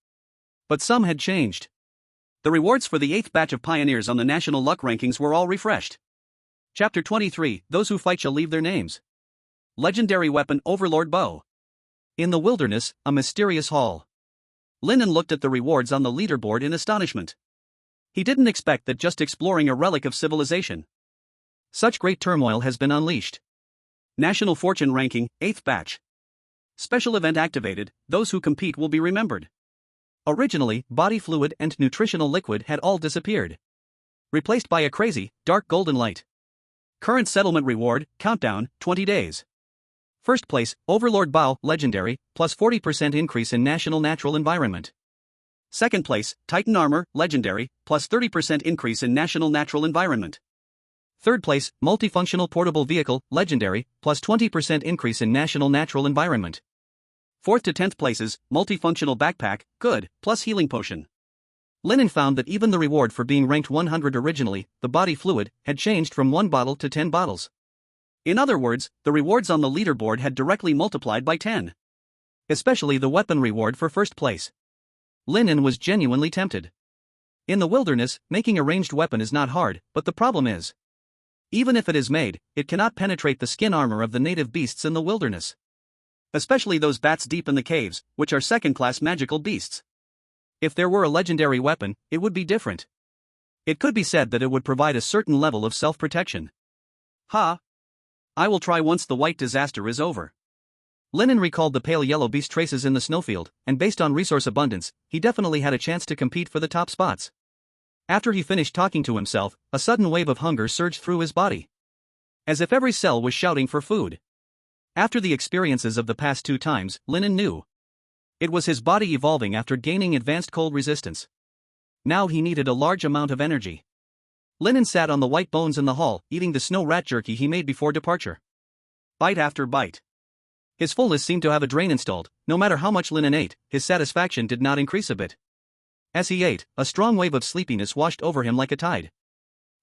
But some had changed. The rewards for the 8th batch of pioneers on the national luck rankings were all refreshed. Chapter 23, Those Who Fight Shall Leave Their Names. Legendary Weapon Overlord Bow. In the wilderness, a mysterious hall. Lin An looked at the rewards on the leaderboard in astonishment. He didn't expect that just exploring a relic of civilization. Such great turmoil has been unleashed. National Fortune Ranking, 8th batch. Special event activated, those who compete will be remembered. Originally, body fluid and nutritional liquid had all disappeared. Replaced by a crazy, dark golden light. Current settlement reward, countdown, 20 days. First place, Overlord Bow, Legendary, plus 40% increase in national natural environment. Second place, Titan Armor, Legendary, plus 30% increase in national natural environment. Third place, Multifunctional Portable Vehicle, Legendary, plus 20% increase in national natural environment. 4th to 10th places, Multifunctional Backpack, Good, plus Healing Potion. Lin An found that even the reward for being ranked 100 originally, the body fluid, had changed from 1 bottle to 10 bottles. In other words, the rewards on the leaderboard had directly multiplied by 10. Especially the weapon reward for first place. Lin An was genuinely tempted. In the wilderness, making a ranged weapon is not hard, but the problem is, even if it is made, it cannot penetrate the skin armor of the native beasts in the wilderness. Especially those bats deep in the caves, which are second-class magical beasts. If there were a legendary weapon, it would be different. It could be said that it would provide a certain level of self-protection. I will try once the white disaster is over. Lin An recalled the pale yellow beast traces in the snowfield, and based on resource abundance, he definitely had a chance to compete for the top spots. After he finished talking to himself, a sudden wave of hunger surged through his body. As if every cell was shouting for food. After the experiences of the past 2 times, Lin An knew. It was his body evolving after gaining advanced cold resistance. Now he needed a large amount of energy. Lin An sat on the white bones in the hall, eating the snow rat jerky he made before departure. Bite after bite. His fullness seemed to have a drain installed. No matter how much Lin An ate, his satisfaction did not increase a bit. As he ate, a strong wave of sleepiness washed over him like a tide.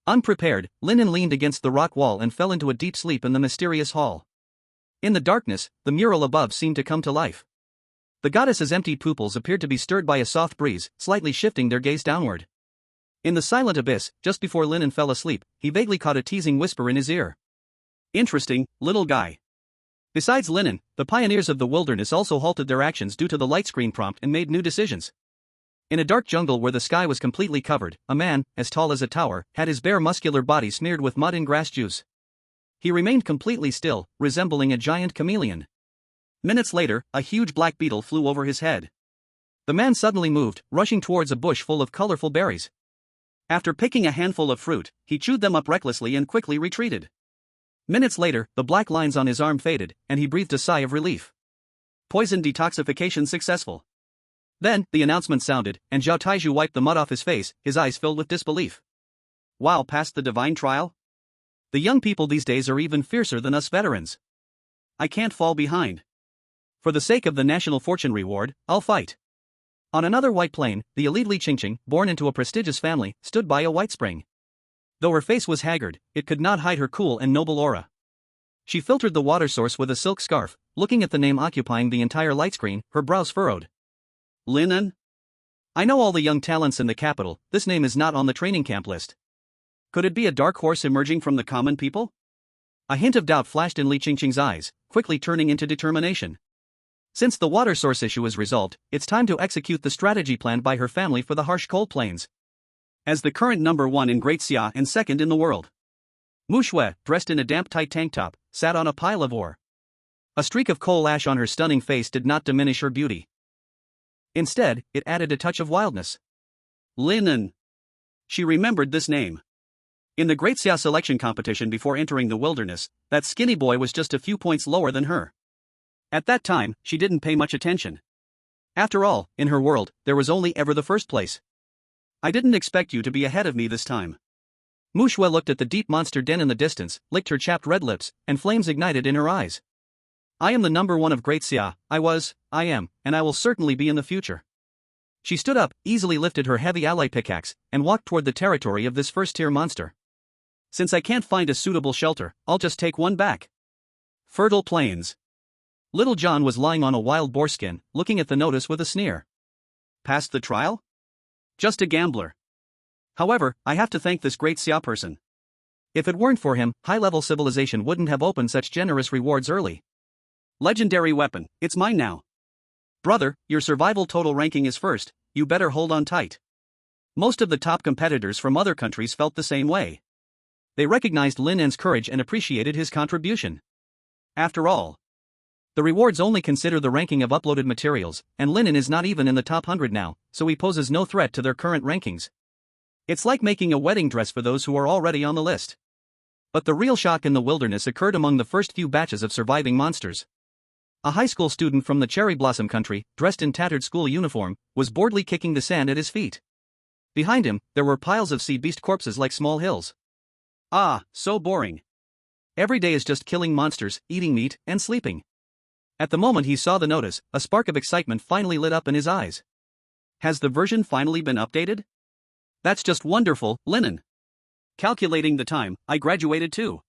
Unprepared, Lin An leaned against the rock wall and fell into a deep sleep in the mysterious hall. In the darkness, the mural above seemed to come to life. The goddess's empty pupils appeared to be stirred by a soft breeze, slightly shifting their gaze downward. In the silent abyss, just before Lin An fell asleep, he vaguely caught a teasing whisper in his ear. Interesting, little guy. Besides Lin An, the pioneers of the wilderness also halted their actions due to the light screen prompt and made new decisions. In a dark jungle where the sky was completely covered, a man, as tall as a tower, had his bare muscular body smeared with mud and grass juice. He remained completely still, resembling a giant chameleon. Minutes later, a huge black beetle flew over his head. The man suddenly moved, rushing towards a bush full of colorful berries. After picking a handful of fruit, he chewed them up recklessly and quickly retreated. Minutes later, the black lines on his arm faded, and he breathed a sigh of relief. Poison detoxification successful. Then, the announcement sounded, and Zhao Taiju wiped the mud off his face, his eyes filled with disbelief. Wow, passed the divine trial? The young people these days are even fiercer than us veterans. I can't fall behind. For the sake of the national fortune reward, I'll fight. On another white plain, the elite Li Qingqing, born into a prestigious family, stood by a white spring. Though her face was haggard, it could not hide her cool and noble aura. She filtered the water source with a silk scarf, looking at the name occupying the entire light screen, her brows furrowed. Lin An? I know all the young talents in the capital, this name is not on the training camp list. Could it be a dark horse emerging from the common people? A hint of doubt flashed in Li Qingqing's eyes, quickly turning into determination. Since the water source issue is resolved, it's time to execute the strategy planned by her family for the harsh cold plains. As the current number 1 in Great Xia and second in the world, Mu Shui, dressed in a damp tight tank top, sat on a pile of ore. A streak of coal ash on her stunning face did not diminish her beauty. Instead, it added a touch of wildness. Lin An. She remembered this name. In the Great Xia selection competition before entering the wilderness, that skinny boy was just a few points lower than her. At that time, she didn't pay much attention. After all, in her world, there was only ever the first place. I didn't expect you to be ahead of me this time. Mu Shui looked at the deep monster den in the distance, licked her chapped red lips, and flames ignited in her eyes. I am the number 1 of Great Xia, I am, and I will certainly be in the future. She stood up, easily lifted her heavy ally pickaxe, and walked toward the territory of this first-tier monster. Since I can't find a suitable shelter, I'll just take one back. Fertile plains. Little John was lying on a wild boar skin, looking at the notice with a sneer. Passed the trial? Just a gambler. However, I have to thank this Great Xia person. If it weren't for him, high-level civilization wouldn't have opened such generous rewards early. Legendary weapon, it's mine now. Brother, your survival total ranking is first, you better hold on tight. Most of the top competitors from other countries felt the same way. They recognized Lin An's courage and appreciated his contribution. After all, the rewards only consider the ranking of uploaded materials, and Lin An is not even in the top 100 now, so he poses no threat to their current rankings. It's like making a wedding dress for those who are already on the list. But the real shock in the wilderness occurred among the first few batches of surviving monsters. A high school student from the Cherry Blossom country, dressed in tattered school uniform, was boredly kicking the sand at his feet. Behind him, there were piles of sea beast corpses like small hills. Ah, so boring. Every day is just killing monsters, eating meat, and sleeping. At the moment he saw the notice, a spark of excitement finally lit up in his eyes. Has the version finally been updated? That's just wonderful, Lin An. Calculating the time, I graduated too.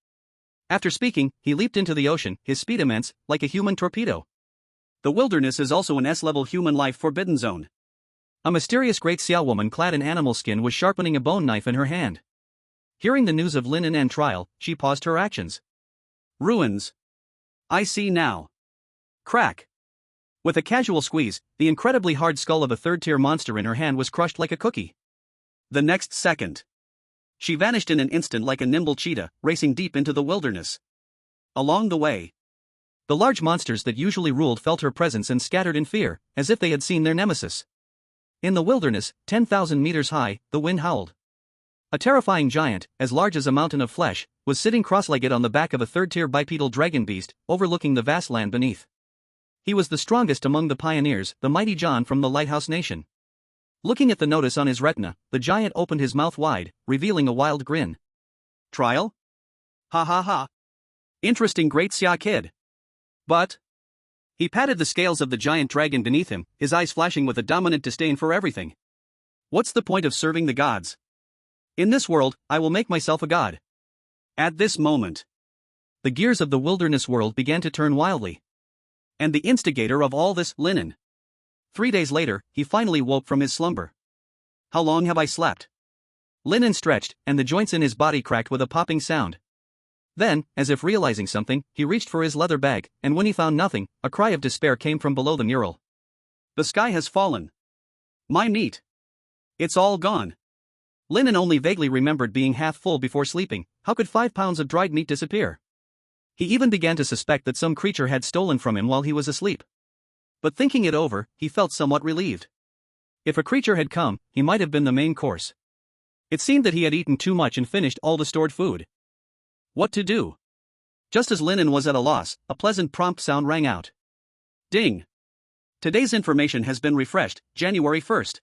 After speaking, he leaped into the ocean, his speed immense, like a human torpedo. The wilderness is also an S-level human life forbidden zone. A mysterious Great Xia woman clad in animal skin was sharpening a bone knife in her hand. Hearing the news of Lin An trial, she paused her actions. Ruins. I see now. Crack. With a casual squeeze, the incredibly hard skull of a third-tier monster in her hand was crushed like a cookie. The next second, she vanished in an instant like a nimble cheetah, racing deep into the wilderness. Along the way, the large monsters that usually ruled felt her presence and scattered in fear, as if they had seen their nemesis. In the wilderness, 10,000 meters high, the wind howled. A terrifying giant, as large as a mountain of flesh, was sitting cross-legged on the back of a third-tier bipedal dragon beast, overlooking the vast land beneath. He was the strongest among the pioneers, the mighty John from the Lighthouse Nation. Looking at the notice on his retina, the giant opened his mouth wide, revealing a wild grin. Trial? Ha ha ha. Interesting Great Xia kid. But he patted the scales of the giant dragon beneath him, his eyes flashing with a dominant disdain for everything. What's the point of serving the gods? In this world, I will make myself a god. At this moment, the gears of the wilderness world began to turn wildly. And the instigator of all this, Lin An. 3 days later, he finally woke from his slumber. How long have I slept? Lin An stretched, and the joints in his body cracked with a popping sound. Then, as if realizing something, he reached for his leather bag, and when he found nothing, a cry of despair came from below the mural. The sky has fallen. My meat. It's all gone. Lin An only vaguely remembered being half full before sleeping. How could 5 pounds of dried meat disappear? He even began to suspect that some creature had stolen from him while he was asleep. But thinking it over, he felt somewhat relieved. If a creature had come, he might have been the main course. It seemed that he had eaten too much and finished all the stored food. What to do? Just as Lin An was at a loss, a pleasant prompt sound rang out. Ding! Today's information has been refreshed, January 1st.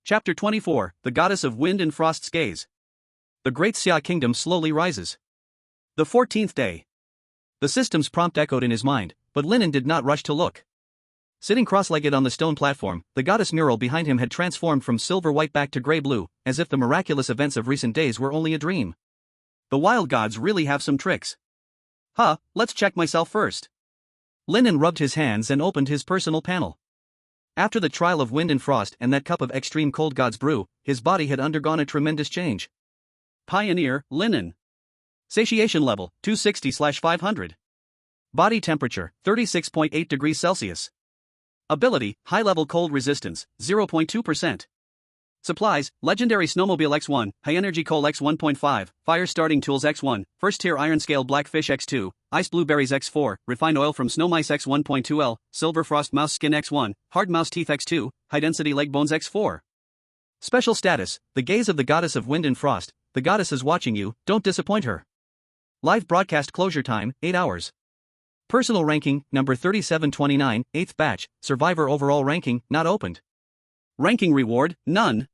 Chapter 24, The Goddess of Wind and Frost's Gaze. The Great Xia Kingdom slowly rises. The 14th day. The system's prompt echoed in his mind, but Lin An did not rush to look. Sitting cross-legged on the stone platform, the goddess mural behind him had transformed from silver-white back to gray-blue, as if the miraculous events of recent days were only a dream. The wild gods really have some tricks. Let's check myself first. Lin An rubbed his hands and opened his personal panel. After the trial of wind and frost and that cup of extreme cold god's brew, his body had undergone a tremendous change. Pioneer, Lin An. Satiation level, 260/500. Body temperature, 36.8 degrees Celsius. Ability, high-level cold resistance, 0.2%. Supplies, Legendary Snowmobile X1, High Energy Coal X1.5, Fire Starting Tools X1, First Tier Iron Scale Blackfish X2, Ice Blueberries X4, Refined Oil from Snow Mice X1.2L, Silver Frost Mouse Skin X1, Hard Mouse Teeth X2, High Density Leg Bones X4. Special status, the gaze of the goddess of wind and frost. The goddess is watching you, don't disappoint her. Live broadcast closure time, 8 hours. Personal ranking, number 3729, 8th batch, survivor overall ranking, not opened. Ranking reward, none.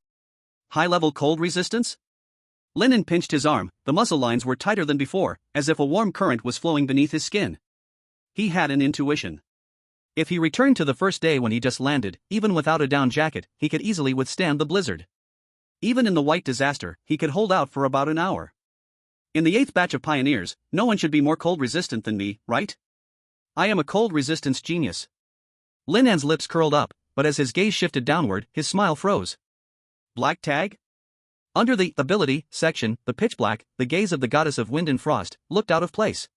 High-level cold resistance? Lin An pinched his arm, the muscle lines were tighter than before, as if a warm current was flowing beneath his skin. He had an intuition. If he returned to the first day when he just landed, even without a down jacket, he could easily withstand the blizzard. Even in the white disaster, he could hold out for about an hour. In the 8th batch of pioneers, no one should be more cold resistant than me, right? I am a cold resistance genius. Lin An's lips curled up, but as his gaze shifted downward, his smile froze. Black tag? Under the ability section, the pitch black, the gaze of the goddess of wind and frost, looked out of place.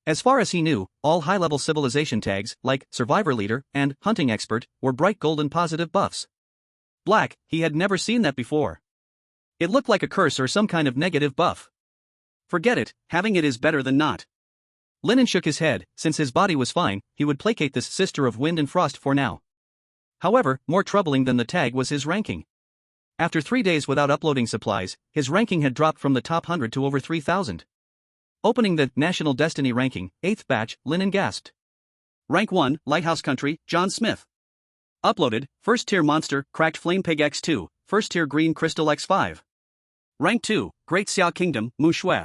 As far as he knew, all high-level civilization tags, like Survivor Leader and Hunting Expert, were bright golden positive buffs. Black, he had never seen that before. It looked like a curse or some kind of negative buff. Forget it, having it is better than not. Lin An shook his head. Since his body was fine, he would placate this sister of wind and frost for now. However, more troubling than the tag was his ranking. After 3 days without uploading supplies, his ranking had dropped from the top 100 to over 3,000. Opening the National Destiny ranking, 8th batch, Lin An gasped. Rank 1, Lighthouse Country, John Smith. Uploaded, First Tier Monster, Cracked Flame Pig X2, First Tier Green Crystal X5. Rank 2, Great Xia Kingdom, Mu Shui.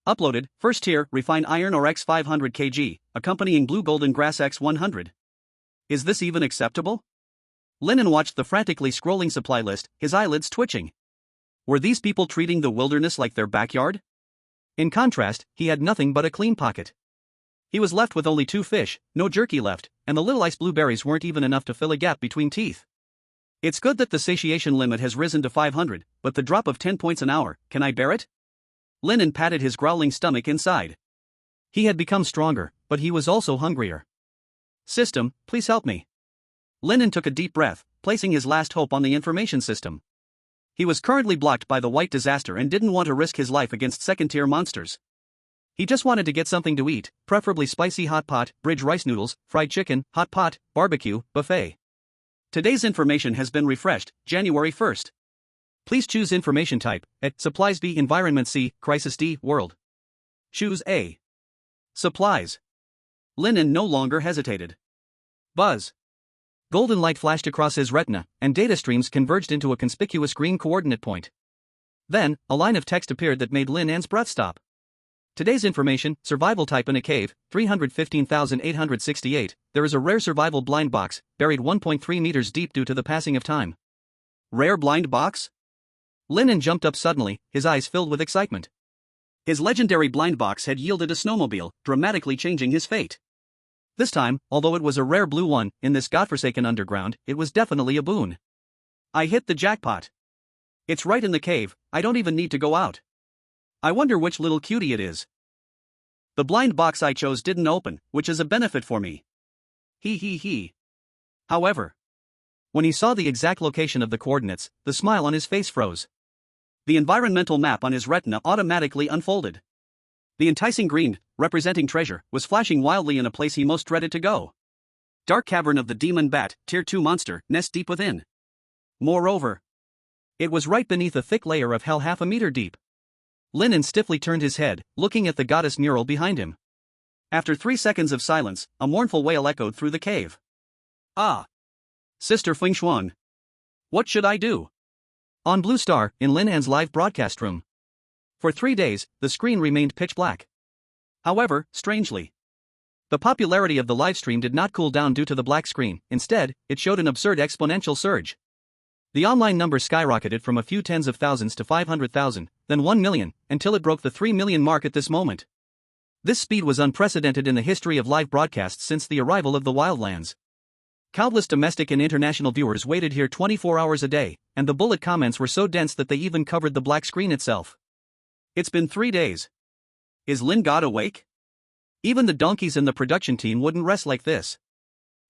Uploaded, First Tier, Refined Iron Ore X500 kg, accompanying Blue Golden Grass X100. Is this even acceptable? Lin An watched the frantically scrolling supply list, his eyelids twitching. Were these people treating the wilderness like their backyard? In contrast, he had nothing but a clean pocket. He was left with only 2 fish, no jerky left, and the little ice blueberries weren't even enough to fill a gap between teeth. It's good that the satiation limit has risen to 500, but the drop of 10 points an hour, can I bear it? Lin An patted his growling stomach inside. He had become stronger, but he was also hungrier. System, please help me. Lin An took a deep breath, placing his last hope on the information system. He was currently blocked by the white disaster and didn't want to risk his life against second-tier monsters. He just wanted to get something to eat, preferably spicy hot pot, bridge rice noodles, fried chicken, hot pot, barbecue, buffet. Today's information has been refreshed, January 1st. Please choose information type, at Supplies B, Environment C, Crisis D, World. Choose A. Supplies. Lin An no longer hesitated. Buzz. Golden light flashed across his retina, and data streams converged into a conspicuous green coordinate point. Then, a line of text appeared that made Lin An's breath stop. Today's information, survival type in a cave, 315,868, there is a rare survival blind box, buried 1.3 meters deep due to the passing of time. Rare blind box? Lin An jumped up suddenly, his eyes filled with excitement. His legendary blind box had yielded a snowmobile, dramatically changing his fate. This time, although it was a rare blue one, in this godforsaken underground, it was definitely a boon. I hit the jackpot. It's right in the cave, I don't even need to go out. I wonder which little cutie it is. The blind box I chose didn't open, which is a benefit for me. He. However, when he saw the exact location of the coordinates, the smile on his face froze. The environmental map on his retina automatically unfolded. The enticing green, representing treasure, was flashing wildly in a place he most dreaded to go. Dark cavern of the demon bat, tier 2 monster, nest deep within. Moreover, it was right beneath a thick layer of hell half a meter deep. Lin An stiffly turned his head, looking at the goddess mural behind him. After 3 seconds of silence, a mournful wail echoed through the cave. Ah! Sister Fengshuan. What should I do? On Blue Star, in Lin An's live broadcast room. For 3 days, the screen remained pitch black. However, strangely, the popularity of the livestream did not cool down due to the black screen. Instead, it showed an absurd exponential surge. The online numbers skyrocketed from a few tens of thousands to 500,000, then 1 million, until it broke the 3 million mark at this moment. This speed was unprecedented in the history of live broadcasts since the arrival of the Wildlands. Countless domestic and international viewers waited here 24 hours a day, and the bullet comments were so dense that they even covered the black screen itself. It's been 3 days. Is Lin God awake? Even the donkeys and the production team wouldn't rest like this.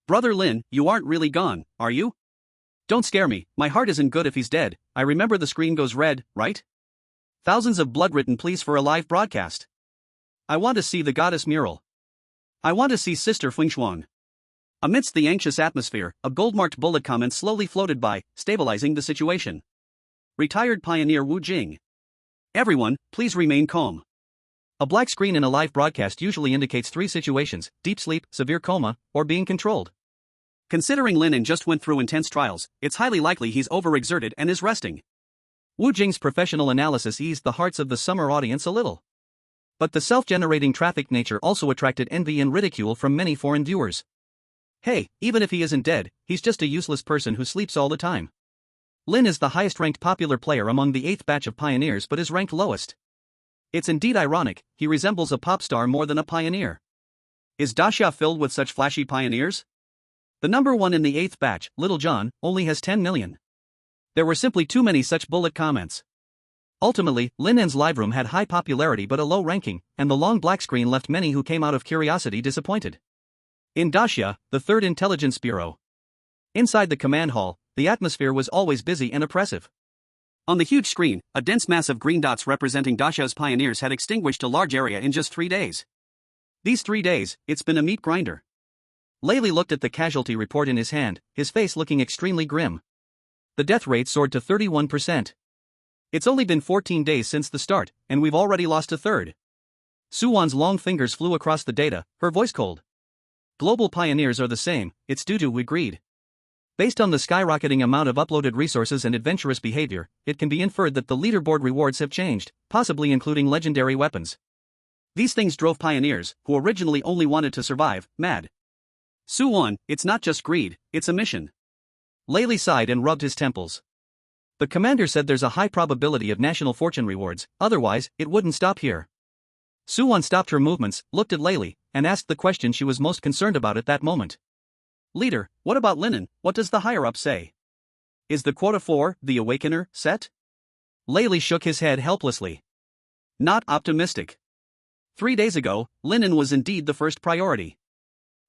Brother Lin, you aren't really gone, are you? Don't scare me, my heart isn't good if he's dead. I remember the screen goes red, right? Thousands of blood-written pleas for a live broadcast. I want to see the goddess mural. I want to see Sister Fengshuan. Amidst the anxious atmosphere, a gold-marked bullet comment slowly floated by, stabilizing the situation. Retired Pioneer Wu Jing. Everyone, please remain calm. A black screen in a live broadcast usually indicates 3 situations: deep sleep, severe coma, or being controlled. Considering Lin An just went through intense trials, it's highly likely he's overexerted and is resting. Wu Jing's professional analysis eased the hearts of the summer audience a little. But the self-generating traffic nature also attracted envy and ridicule from many foreign viewers. Hey, even if he isn't dead, he's just a useless person who sleeps all the time. Lin is the highest-ranked popular player among the 8th batch of pioneers but is ranked lowest. It's indeed ironic, he resembles a pop star more than a pioneer. Is Daxia filled with such flashy pioneers? The number one in the 8th batch, Little John, only has 10 million. There were simply too many such bullet comments. Ultimately, Lin An's live room had high popularity but a low ranking, and the long black screen left many who came out of curiosity disappointed. In Daxia, the 3rd Intelligence Bureau. Inside the command hall, the atmosphere was always busy and oppressive. On the huge screen, a dense mass of green dots representing Daxia's pioneers had extinguished a large area in just 3 days. These 3 days, it's been a meat grinder. Laley looked at the casualty report in his hand, his face looking extremely grim. The death rate soared to 31%. It's only been 14 days since the start, and we've already lost a third. Suwan's long fingers flew across the data, her voice cold. Global pioneers are the same, it's due to greed. Based on the skyrocketing amount of uploaded resources and adventurous behavior, it can be inferred that the leaderboard rewards have changed, possibly including legendary weapons. These things drove pioneers, who originally only wanted to survive, mad. Suwan, it's not just greed, it's a mission. Laley sighed and rubbed his temples. The commander said there's a high probability of national fortune rewards, otherwise, it wouldn't stop here. Suwan stopped her movements, looked at Laley, and asked the question she was most concerned about at that moment. Leader, what about Lin An, what does the higher-up say? Is the quota for the Awakener set? Laley shook his head helplessly. Not optimistic. 3 days ago, Lin An was indeed the first priority.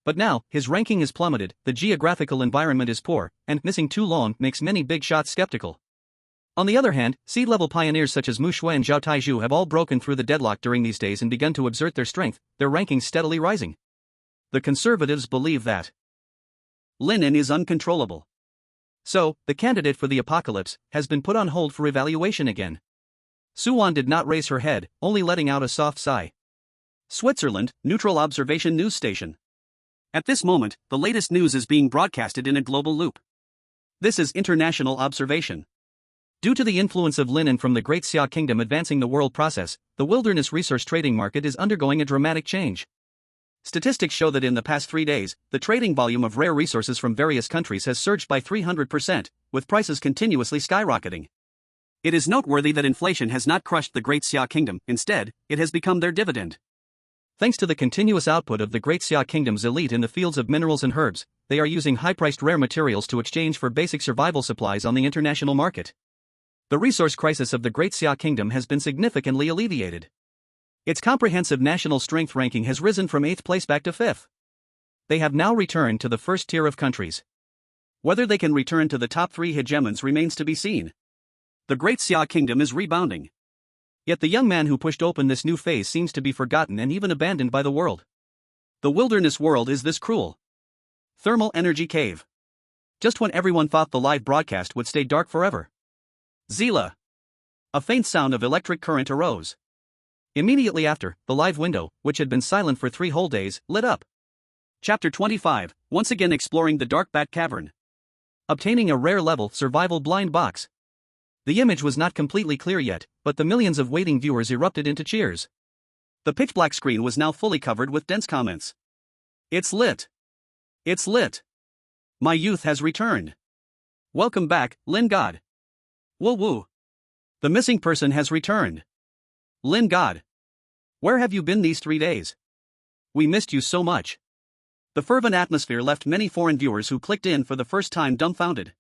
But now, his ranking is plummeted, the geographical environment is poor, and missing too long makes many big shots skeptical. On the other hand, seed-level pioneers such as Mu Shui and Zhao Taizhu have all broken through the deadlock during these days and begun to exert their strength, their rankings steadily rising. The conservatives believe that Lin An is uncontrollable. So, the candidate for the apocalypse has been put on hold for evaluation again. Suwan did not raise her head, only letting out a soft sigh. Switzerland, Neutral Observation News Station. At this moment, the latest news is being broadcasted in a global loop. This is international observation. Due to the influence of Lin An from the Great Xia Kingdom advancing the world process, the wilderness resource trading market is undergoing a dramatic change. Statistics show that in the past 3 days, the trading volume of rare resources from various countries has surged by 300%, with prices continuously skyrocketing. It is noteworthy that inflation has not crushed the Great Xia Kingdom, instead, it has become their dividend. Thanks to the continuous output of the Great Xia Kingdom's elite in the fields of minerals and herbs, they are using high-priced rare materials to exchange for basic survival supplies on the international market. The resource crisis of the Great Xia Kingdom has been significantly alleviated. Its comprehensive national strength ranking has risen from 8th place back to 5th. They have now returned to the first tier of countries. Whether they can return to the top 3 hegemons remains to be seen. The Great Xia Kingdom is rebounding. Yet the young man who pushed open this new phase seems to be forgotten and even abandoned by the world. The wilderness world is this cruel. Thermal energy cave. Just when everyone thought the live broadcast would stay dark forever. Zila. A faint sound of electric current arose. Immediately after, the live window, which had been silent for 3 whole days, lit up. Chapter 25, once again exploring the dark bat cavern. Obtaining a rare level survival blind box. The image was not completely clear yet, but the millions of waiting viewers erupted into cheers. The pitch-black screen was now fully covered with dense comments. It's lit. It's lit. My youth has returned. Welcome back, Lin God. Woo woo. The missing person has returned. Lin God. Where have you been these 3 days? We missed you so much. The fervent atmosphere left many foreign viewers who clicked in for the first time dumbfounded.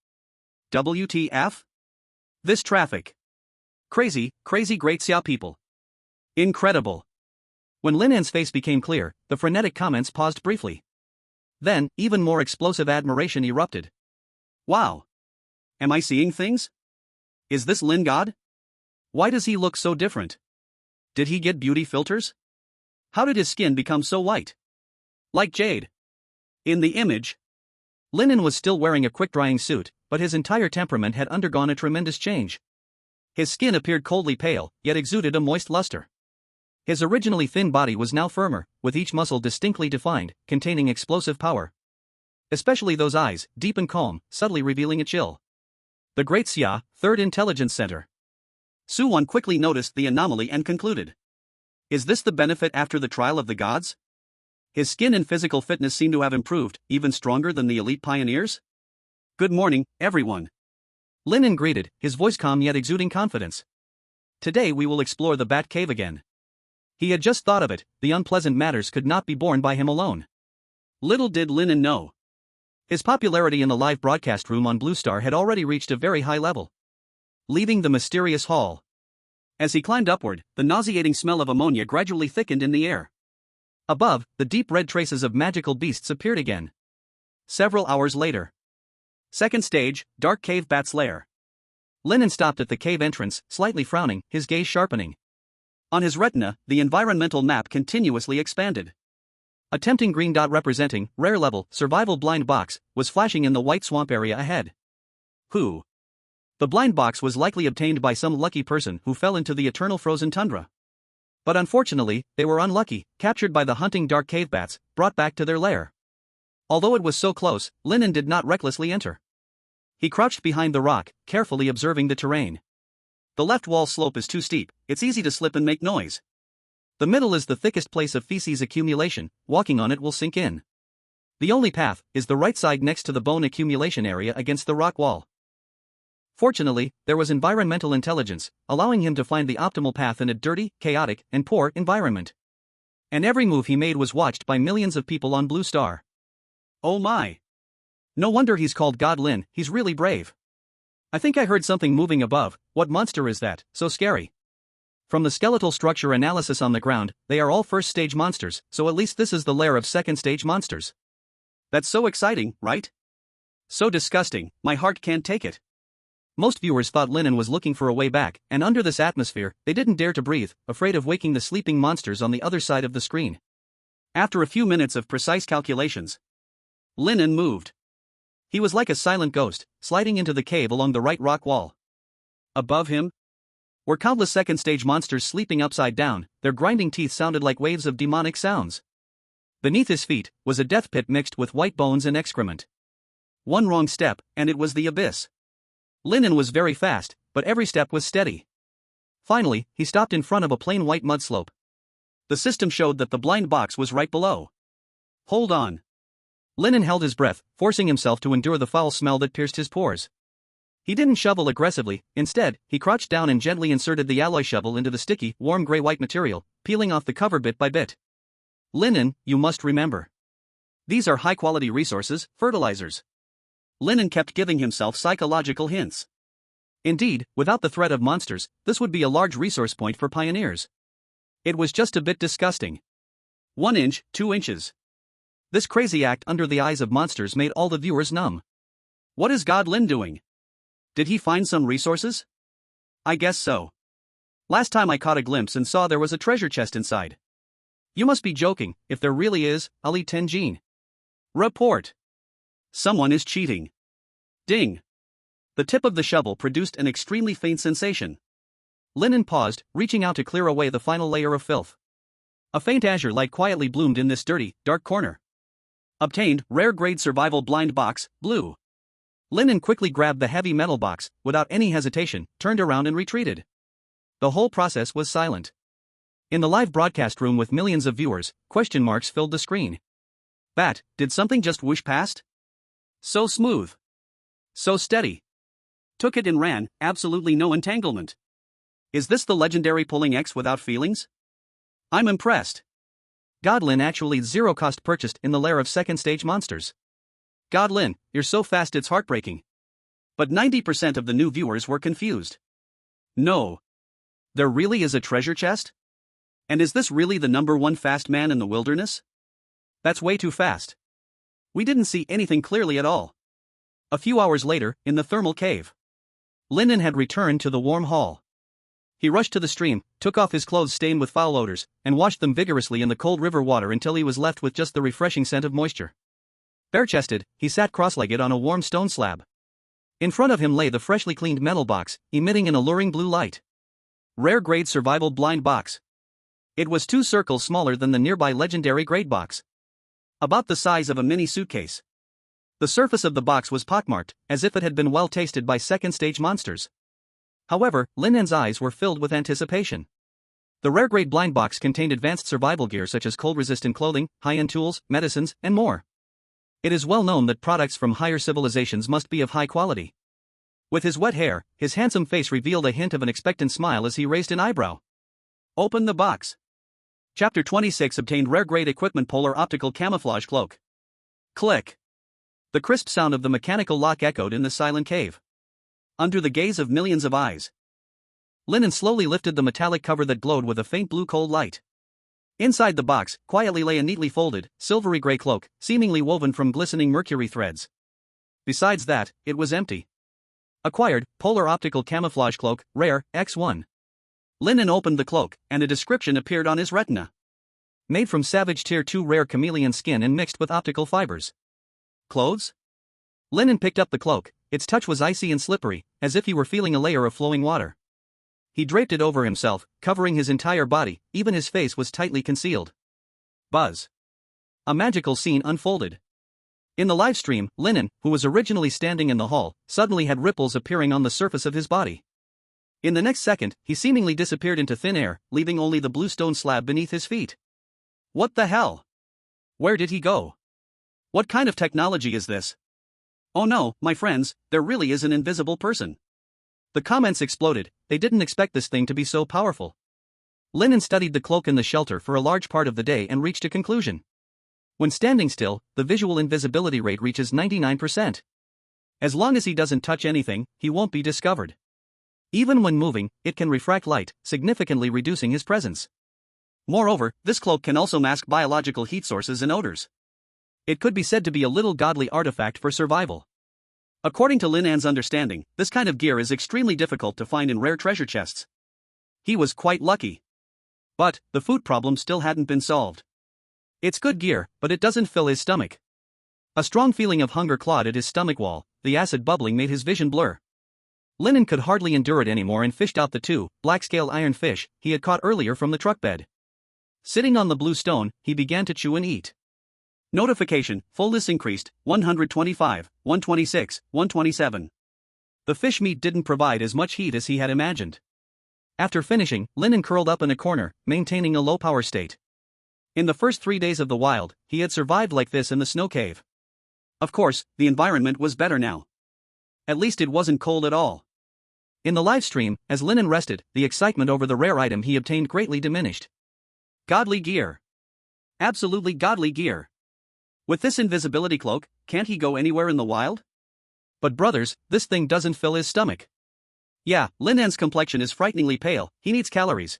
WTF? This traffic. Crazy, crazy Great Xia people. Incredible. When Lin An's face became clear, the frenetic comments paused briefly. Then, even more explosive admiration erupted. Wow. Am I seeing things? Is this Lin God? Why does he look so different? Did he get beauty filters? How did his skin become so white? Like jade. In the image, Lin An was still wearing a quick-drying suit, but his entire temperament had undergone a tremendous change. His skin appeared coldly pale, yet exuded a moist luster. His originally thin body was now firmer, with each muscle distinctly defined, containing explosive power. Especially those eyes, deep and calm, subtly revealing a chill. The Great Xia, 3rd Intelligence Center. Suwan quickly noticed the anomaly and concluded. Is this the benefit after the trial of the gods? His skin and physical fitness seem to have improved, even stronger than the elite pioneers? Good morning, everyone. Lin An greeted, his voice calm yet exuding confidence. Today we will explore the Bat Cave again. He had just thought of it, the unpleasant matters could not be borne by him alone. Little did Lin An know. His popularity in the live broadcast room on Blue Star had already reached a very high level. Leaving the mysterious hall. As he climbed upward, the nauseating smell of ammonia gradually thickened in the air. Above, the deep red traces of magical beasts appeared again. Several hours later. Second stage, Dark Cave Bat's Lair. Lin An stopped at the cave entrance, slightly frowning, his gaze sharpening. On his retina, the environmental map continuously expanded. A tempting green dot representing rare level survival blind box was flashing in the white swamp area ahead. Who? The blind box was likely obtained by some lucky person who fell into the eternal frozen tundra. But unfortunately, they were unlucky, captured by the hunting dark cave bats, brought back to their lair. Although it was so close, Lin An did not recklessly enter. He crouched behind the rock, carefully observing the terrain. The left wall slope is too steep, it's easy to slip and make noise. The middle is the thickest place of feces accumulation, walking on it will sink in. The only path is the right side next to the bone accumulation area against the rock wall. Fortunately, there was environmental intelligence, allowing him to find the optimal path in a dirty, chaotic, and poor environment. And every move he made was watched by millions of people on Blue Star. Oh my! No wonder he's called God Lin, he's really brave. I think I heard something moving above. What monster is that, so scary? From the skeletal structure analysis on the ground, they are all first-stage monsters, so at least this is the lair of second-stage monsters. That's so exciting, right? So disgusting, my heart can't take it. Most viewers thought Lin An was looking for a way back, and under this atmosphere, they didn't dare to breathe, afraid of waking the sleeping monsters on the other side of the screen. After a few minutes of precise calculations, Lin An moved. He was like a silent ghost, sliding into the cave along the right rock wall. Above him were countless second-stage monsters sleeping upside down, their grinding teeth sounded like waves of demonic sounds. Beneath his feet was a death pit mixed with white bones and excrement. One wrong step, and it was the abyss. Lin An was very fast, but every step was steady. Finally, he stopped in front of a plain white mud slope. The system showed that the blind box was right below. Hold on. Lin An held his breath, forcing himself to endure the foul smell that pierced his pores. He didn't shovel aggressively, instead, he crouched down and gently inserted the alloy shovel into the sticky, warm gray-white material, peeling off the cover bit by bit. Lin An, you must remember. These are high-quality resources, fertilizers. Lin An kept giving himself psychological hints. Indeed, without the threat of monsters, this would be a large resource point for pioneers. It was just a bit disgusting. 1 inch, 2 inches. This crazy act under the eyes of monsters made all the viewers numb. What is God Lin doing? Did he find some resources? I guess so. Last time I caught a glimpse and saw there was a treasure chest inside. You must be joking, if there really is, I'll eat 10 gene. Report. Someone is cheating. Ding. The tip of the shovel produced an extremely faint sensation. Lin An paused, reaching out to clear away the final layer of filth. A faint azure light quietly bloomed in this dirty, dark corner. Obtained, rare grade survival blind box, blue. Lin An quickly grabbed the heavy metal box, without any hesitation, turned around and retreated. The whole process was silent. In the live broadcast room with millions of viewers, question marks filled the screen. Bat, did something just whoosh past? So smooth. So steady. Took it and ran, absolutely no entanglement. Is this the legendary pulling X without feelings? I'm impressed. God Lin actually zero-cost purchased in the lair of second-stage monsters. God Lin, you're so fast it's heartbreaking. But 90% of the new viewers were confused. No. There really is a treasure chest? And is this really the #1 fast man in the wilderness? That's way too fast. We didn't see anything clearly at all. A few hours later, in the thermal cave, Lin An had returned to the warm hall. He rushed to the stream, took off his clothes stained with foul odors, and washed them vigorously in the cold river water until he was left with just the refreshing scent of moisture. Bare-chested, he sat cross-legged on a warm stone slab. In front of him lay the freshly cleaned metal box, emitting an alluring blue light. Rare grade survival blind box. It was 2 circles smaller than the nearby legendary grade box. About the size of a mini suitcase. The surface of the box was pockmarked, as if it had been well tasted by second-stage monsters. However, Lin An's eyes were filled with anticipation. The rare grade blind box contained advanced survival gear such as cold-resistant clothing, high-end tools, medicines, and more. It is well known that products from higher civilizations must be of high quality. With his wet hair, his handsome face revealed a hint of an expectant smile as he raised an eyebrow. Open the box. Chapter 26 Obtained Rare Grade Equipment Polar Optical Camouflage Cloak. Click. The crisp sound of the mechanical lock echoed in the silent cave. Under the gaze of millions of eyes, Lin An slowly lifted the metallic cover that glowed with a faint blue cold light. Inside the box, quietly lay a neatly folded, silvery gray cloak, seemingly woven from glistening mercury threads. Besides that, it was empty. Acquired, Polar Optical Camouflage Cloak, Rare, X1. Lin An opened the cloak, and a description appeared on his retina. Made from Savage Tier 2 rare chameleon skin and mixed with optical fibers. Clothes? Lin An picked up the cloak. Its touch was icy and slippery, as if he were feeling a layer of flowing water. He draped it over himself, covering his entire body, even his face was tightly concealed. Buzz. A magical scene unfolded. In the live stream, Lin An, who was originally standing in the hall, suddenly had ripples appearing on the surface of his body. In the next second, he seemingly disappeared into thin air, leaving only the blue stone slab beneath his feet. What the hell? Where did he go? What kind of technology is this? Oh no, my friends, there really is an invisible person. The comments exploded. They didn't expect this thing to be so powerful. Lin An studied the cloak in the shelter for a large part of the day and reached a conclusion. When standing still, the visual invisibility rate reaches 99%. As long as he doesn't touch anything, he won't be discovered. Even when moving, it can refract light, significantly reducing his presence. Moreover, this cloak can also mask biological heat sources and odors. It could be said to be a little godly artifact for survival. According to Lin An's understanding, this kind of gear is extremely difficult to find in rare treasure chests. He was quite lucky. But, the food problem still hadn't been solved. It's good gear, but it doesn't fill his stomach. A strong feeling of hunger clawed at his stomach wall, the acid bubbling made his vision blur. Lin An could hardly endure it anymore and fished out the 2 black-scale iron fish he had caught earlier from the truck bed. Sitting on the blue stone, he began to chew and eat. Notification, fullness increased, 125, 126, 127. The fish meat didn't provide as much heat as he had imagined. After finishing, Lin An curled up in a corner, maintaining a low power state. In the first 3 days of the wild, he had survived like this in the snow cave. Of course, the environment was better now. At least it wasn't cold at all. In the live stream, as Lin An rested, the excitement over the rare item he obtained greatly diminished. Godly gear. Absolutely godly gear. With this invisibility cloak, can't he go anywhere in the wild? But brothers, this thing doesn't fill his stomach. Yeah, Lin An's complexion is frighteningly pale, he needs calories.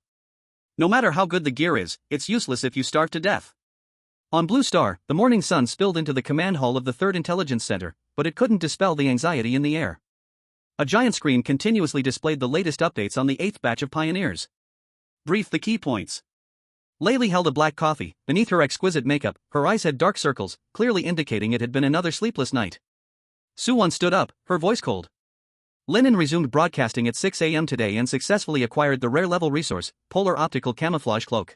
No matter how good the gear is, it's useless if you starve to death. On Blue Star, the morning sun spilled into the command hall of the 3rd Intelligence Center, but it couldn't dispel the anxiety in the air. A giant screen continuously displayed the latest updates on the 8th batch of pioneers. Brief the key points. Layli held a black coffee. Beneath her exquisite makeup, her eyes had dark circles, clearly indicating it had been another sleepless night. Suwon stood up, her voice cold. Lin An resumed broadcasting at 6 a.m. today and successfully acquired the rare level resource, Polar Optical Camouflage Cloak.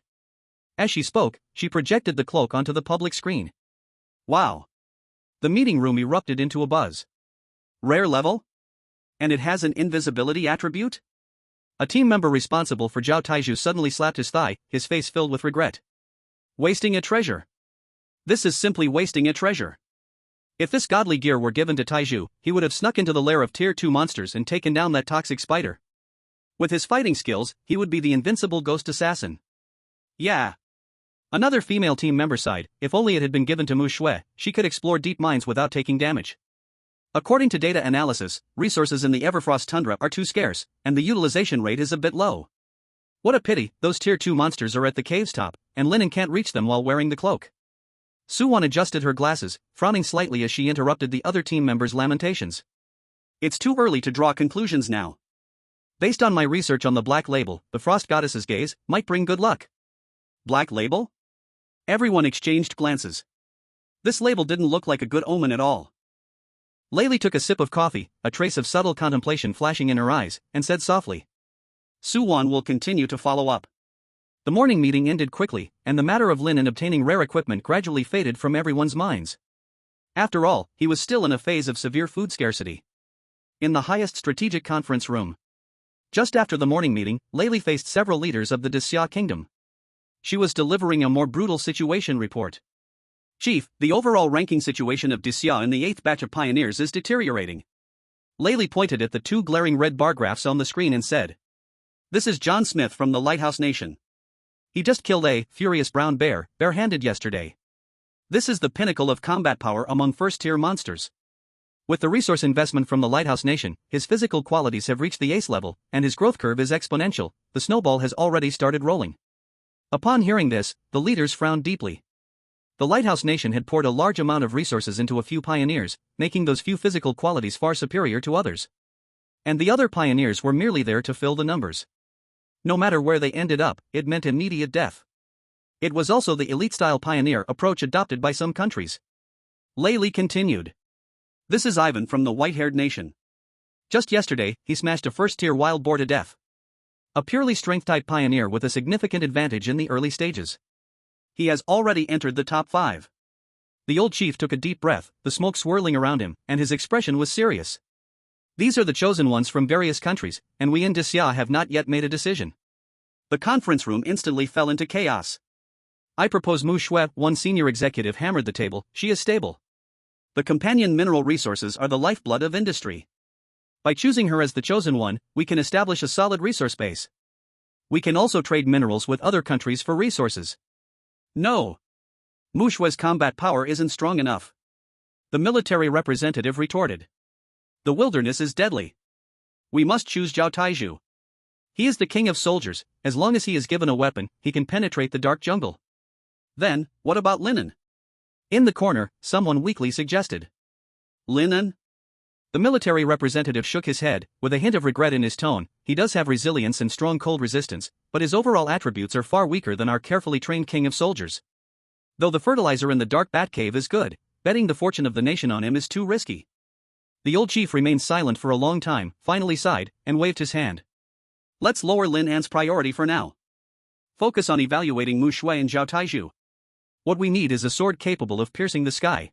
As she spoke, she projected the cloak onto the public screen. Wow. The meeting room erupted into a buzz. Rare level? And it has an invisibility attribute? A team member responsible for Zhao Taiju suddenly slapped his thigh, his face filled with regret. Wasting a treasure. This is simply wasting a treasure. If this godly gear were given to Taiju, he would have snuck into the lair of Tier 2 monsters and taken down that toxic spider. With his fighting skills, he would be the invincible ghost assassin. Yeah. Another female team member sighed. If only it had been given to Mu Shui, she could explore deep mines without taking damage. According to data analysis, resources in the Everfrost Tundra are too scarce, and the utilization rate is a bit low. What a pity, those Tier 2 monsters are at the cave's top, and Lin An can't reach them while wearing the cloak. Suwon adjusted her glasses, frowning slightly as she interrupted the other team members' lamentations. It's too early to draw conclusions now. Based on my research on the Black Label, the Frost Goddess's gaze might bring good luck. Black Label? Everyone exchanged glances. This label didn't look like a good omen at all. Layli took a sip of coffee, a trace of subtle contemplation flashing in her eyes, and said softly. Suwon will continue to follow up. The morning meeting ended quickly, and the matter of Lin An obtaining rare equipment gradually faded from everyone's minds. After all, he was still in a phase of severe food scarcity. In the highest strategic conference room. Just after the morning meeting, Layli faced several leaders of the Xia Kingdom. She was delivering a more brutal situation report. Chief, the overall ranking situation of Xia in the 8th batch of pioneers is deteriorating. Layli pointed at the 2 glaring red bar graphs on the screen and said. This is John Smith from the Lighthouse Nation. He just killed a furious brown bear, barehanded yesterday. This is the pinnacle of combat power among first-tier monsters. With the resource investment from the Lighthouse Nation, his physical qualities have reached the ace level, and his growth curve is exponential. The snowball has already started rolling. Upon hearing this, the leaders frowned deeply. The Lighthouse Nation had poured a large amount of resources into a few pioneers, making those few physical qualities far superior to others. And the other pioneers were merely there to fill the numbers. No matter where they ended up, it meant immediate death. It was also the elite-style pioneer approach adopted by some countries. Layli continued. This is Ivan from the white-haired nation. Just yesterday, he smashed a first-tier wild boar to death. A purely strength-type pioneer with a significant advantage in the early stages. He has already entered the top 5. The old chief took a deep breath, the smoke swirling around him, and his expression was serious. These are the chosen ones from various countries, and we in Xia have not yet made a decision. The conference room instantly fell into chaos. I propose Mu Shui, one senior executive hammered the table. She is stable. The companion mineral resources are the lifeblood of industry. By choosing her as the chosen one, we can establish a solid resource base. We can also trade minerals with other countries for resources. No. Mu Shui's combat power isn't strong enough. The military representative retorted. The wilderness is deadly. We must choose Zhao Taizhu. He is the king of soldiers. As long as he is given a weapon, he can penetrate the dark jungle. Then, what about Lin An? In the corner, someone weakly suggested. Lin An? The military representative shook his head, with a hint of regret in his tone. He does have resilience and strong cold resistance, but his overall attributes are far weaker than our carefully trained king of soldiers. Though the fertilizer in the dark bat cave is good, betting the fortune of the nation on him is too risky. The old chief remained silent for a long time, finally sighed, and waved his hand. Let's lower Lin An's priority for now. Focus on evaluating Mu Shui and Zhao Taizhu. What we need is a sword capable of piercing the sky.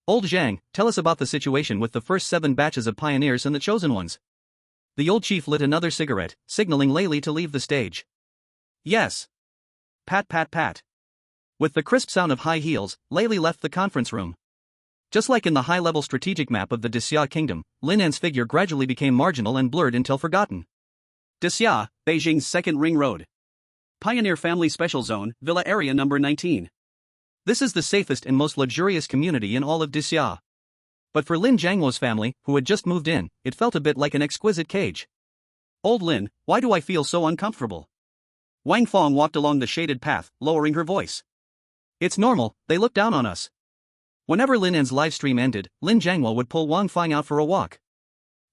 Old Zhang, tell us about the situation with the first 7 batches of pioneers and the chosen ones. The old chief lit another cigarette, signaling Layli to leave the stage. Yes. Pat pat pat. With the crisp sound of high heels, Layli left the conference room. Just like in the high-level strategic map of the Xia kingdom, Lin An's figure gradually became marginal and blurred until forgotten. Xia, Beijing's second ring road. Pioneer Family Special Zone, Villa Area number 19. This is the safest and most luxurious community in all of Xia. But for Lin Jiangwo's family, who had just moved in, it felt a bit like an exquisite cage. Old Lin, why do I feel so uncomfortable? Wang Fong walked along the shaded path, lowering her voice. It's normal, they look down on us. Whenever Lin An's livestream ended, Lin Jiangwo would pull Wang Fong out for a walk.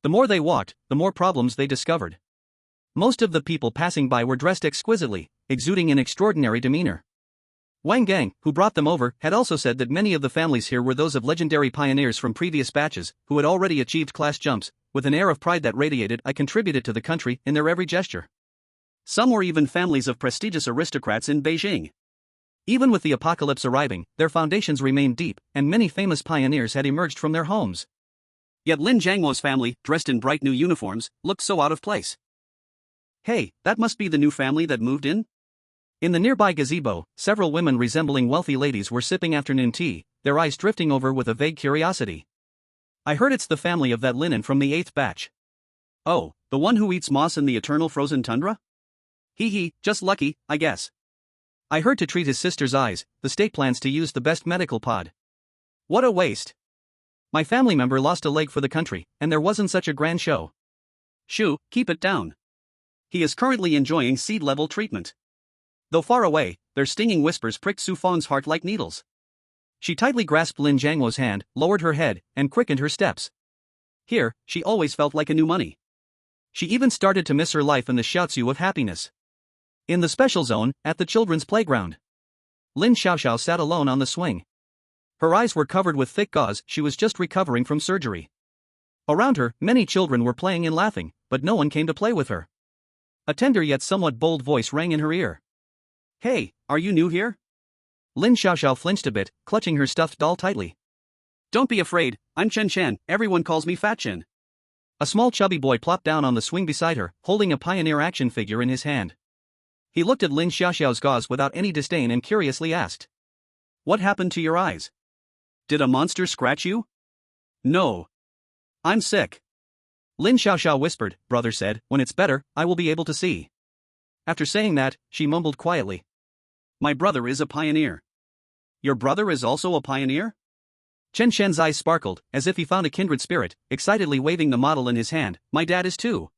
The more they walked, the more problems they discovered. Most of the people passing by were dressed exquisitely, exuding an extraordinary demeanor. Wang Gang, who brought them over, had also said that many of the families here were those of legendary pioneers from previous batches, who had already achieved class jumps, with an air of pride that radiated I contributed to the country in their every gesture. Some were even families of prestigious aristocrats in Beijing. Even with the apocalypse arriving, their foundations remained deep, and many famous pioneers had emerged from their homes. Yet Lin Jiangwo's family, dressed in bright new uniforms, looked so out of place. Hey, that must be the new family that moved in? In the nearby gazebo, several women resembling wealthy ladies were sipping afternoon tea, their eyes drifting over with a vague curiosity. I heard it's the family of that Lin An from the 8th batch. Oh, the one who eats moss in the eternal frozen tundra? Hee, just lucky, I guess. I heard to treat his sister's eyes, the state plans to use the best medical pod. What a waste. My family member lost a leg for the country, and there wasn't such a grand show. Shoo, keep it down. He is currently enjoying seed-level treatment. Though far away, their stinging whispers pricked Su Feng's heart like needles. She tightly grasped Lin Jiangwo's hand, lowered her head, and quickened her steps. Here, she always felt like a new money. She even started to miss her life in the shiatsu of happiness. In the special zone, at the children's playground, Lin Xiaoxiao sat alone on the swing. Her eyes were covered with thick gauze, she was just recovering from surgery. Around her, many children were playing and laughing, but no one came to play with her. A tender yet somewhat bold voice rang in her ear. Hey, are you new here? Lin Xiaoxiao flinched a bit, clutching her stuffed doll tightly. Don't be afraid, I'm Chen Chen, everyone calls me Fat Chen. A small chubby boy plopped down on the swing beside her, holding a pioneer action figure in his hand. He looked at Lin Xiaoxiao's gauze without any disdain and curiously asked. What happened to your eyes? Did a monster scratch you? No. I'm sick. Lin Xiaoxiao whispered, brother said, when it's better, I will be able to see. After saying that, she mumbled quietly, My brother is a pioneer. Your brother is also a pioneer? Chen Shen's eyes sparkled, as if he found a kindred spirit, excitedly waving the model in his hand. My dad is too.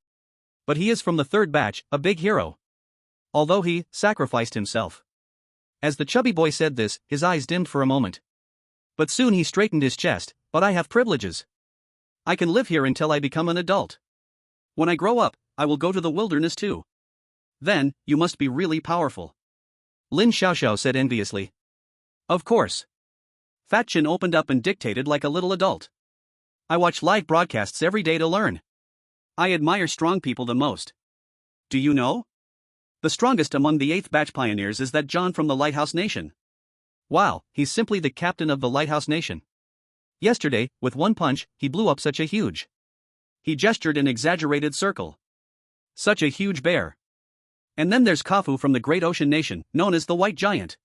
But he is from the third batch, a big hero. Although he sacrificed himself. As the chubby boy said this, his eyes dimmed for a moment. But soon he straightened his chest. But I have privileges. I can live here until I become an adult. When I grow up, I will go to the wilderness too. Then, you must be really powerful. Lin Xiaoxiao said enviously. Of course. Fat Chin opened up and dictated like a little adult. I watch live broadcasts every day to learn. I admire strong people the most. Do you know? The strongest among the 8th batch pioneers is that John from the Lighthouse Nation. Wow, he's simply the captain of the Lighthouse Nation. Yesterday, with one punch, he blew up such a huge. He gestured an exaggerated circle. Such a huge bear. And then there's Kafu from the Great Ocean Nation, known as the White Giant.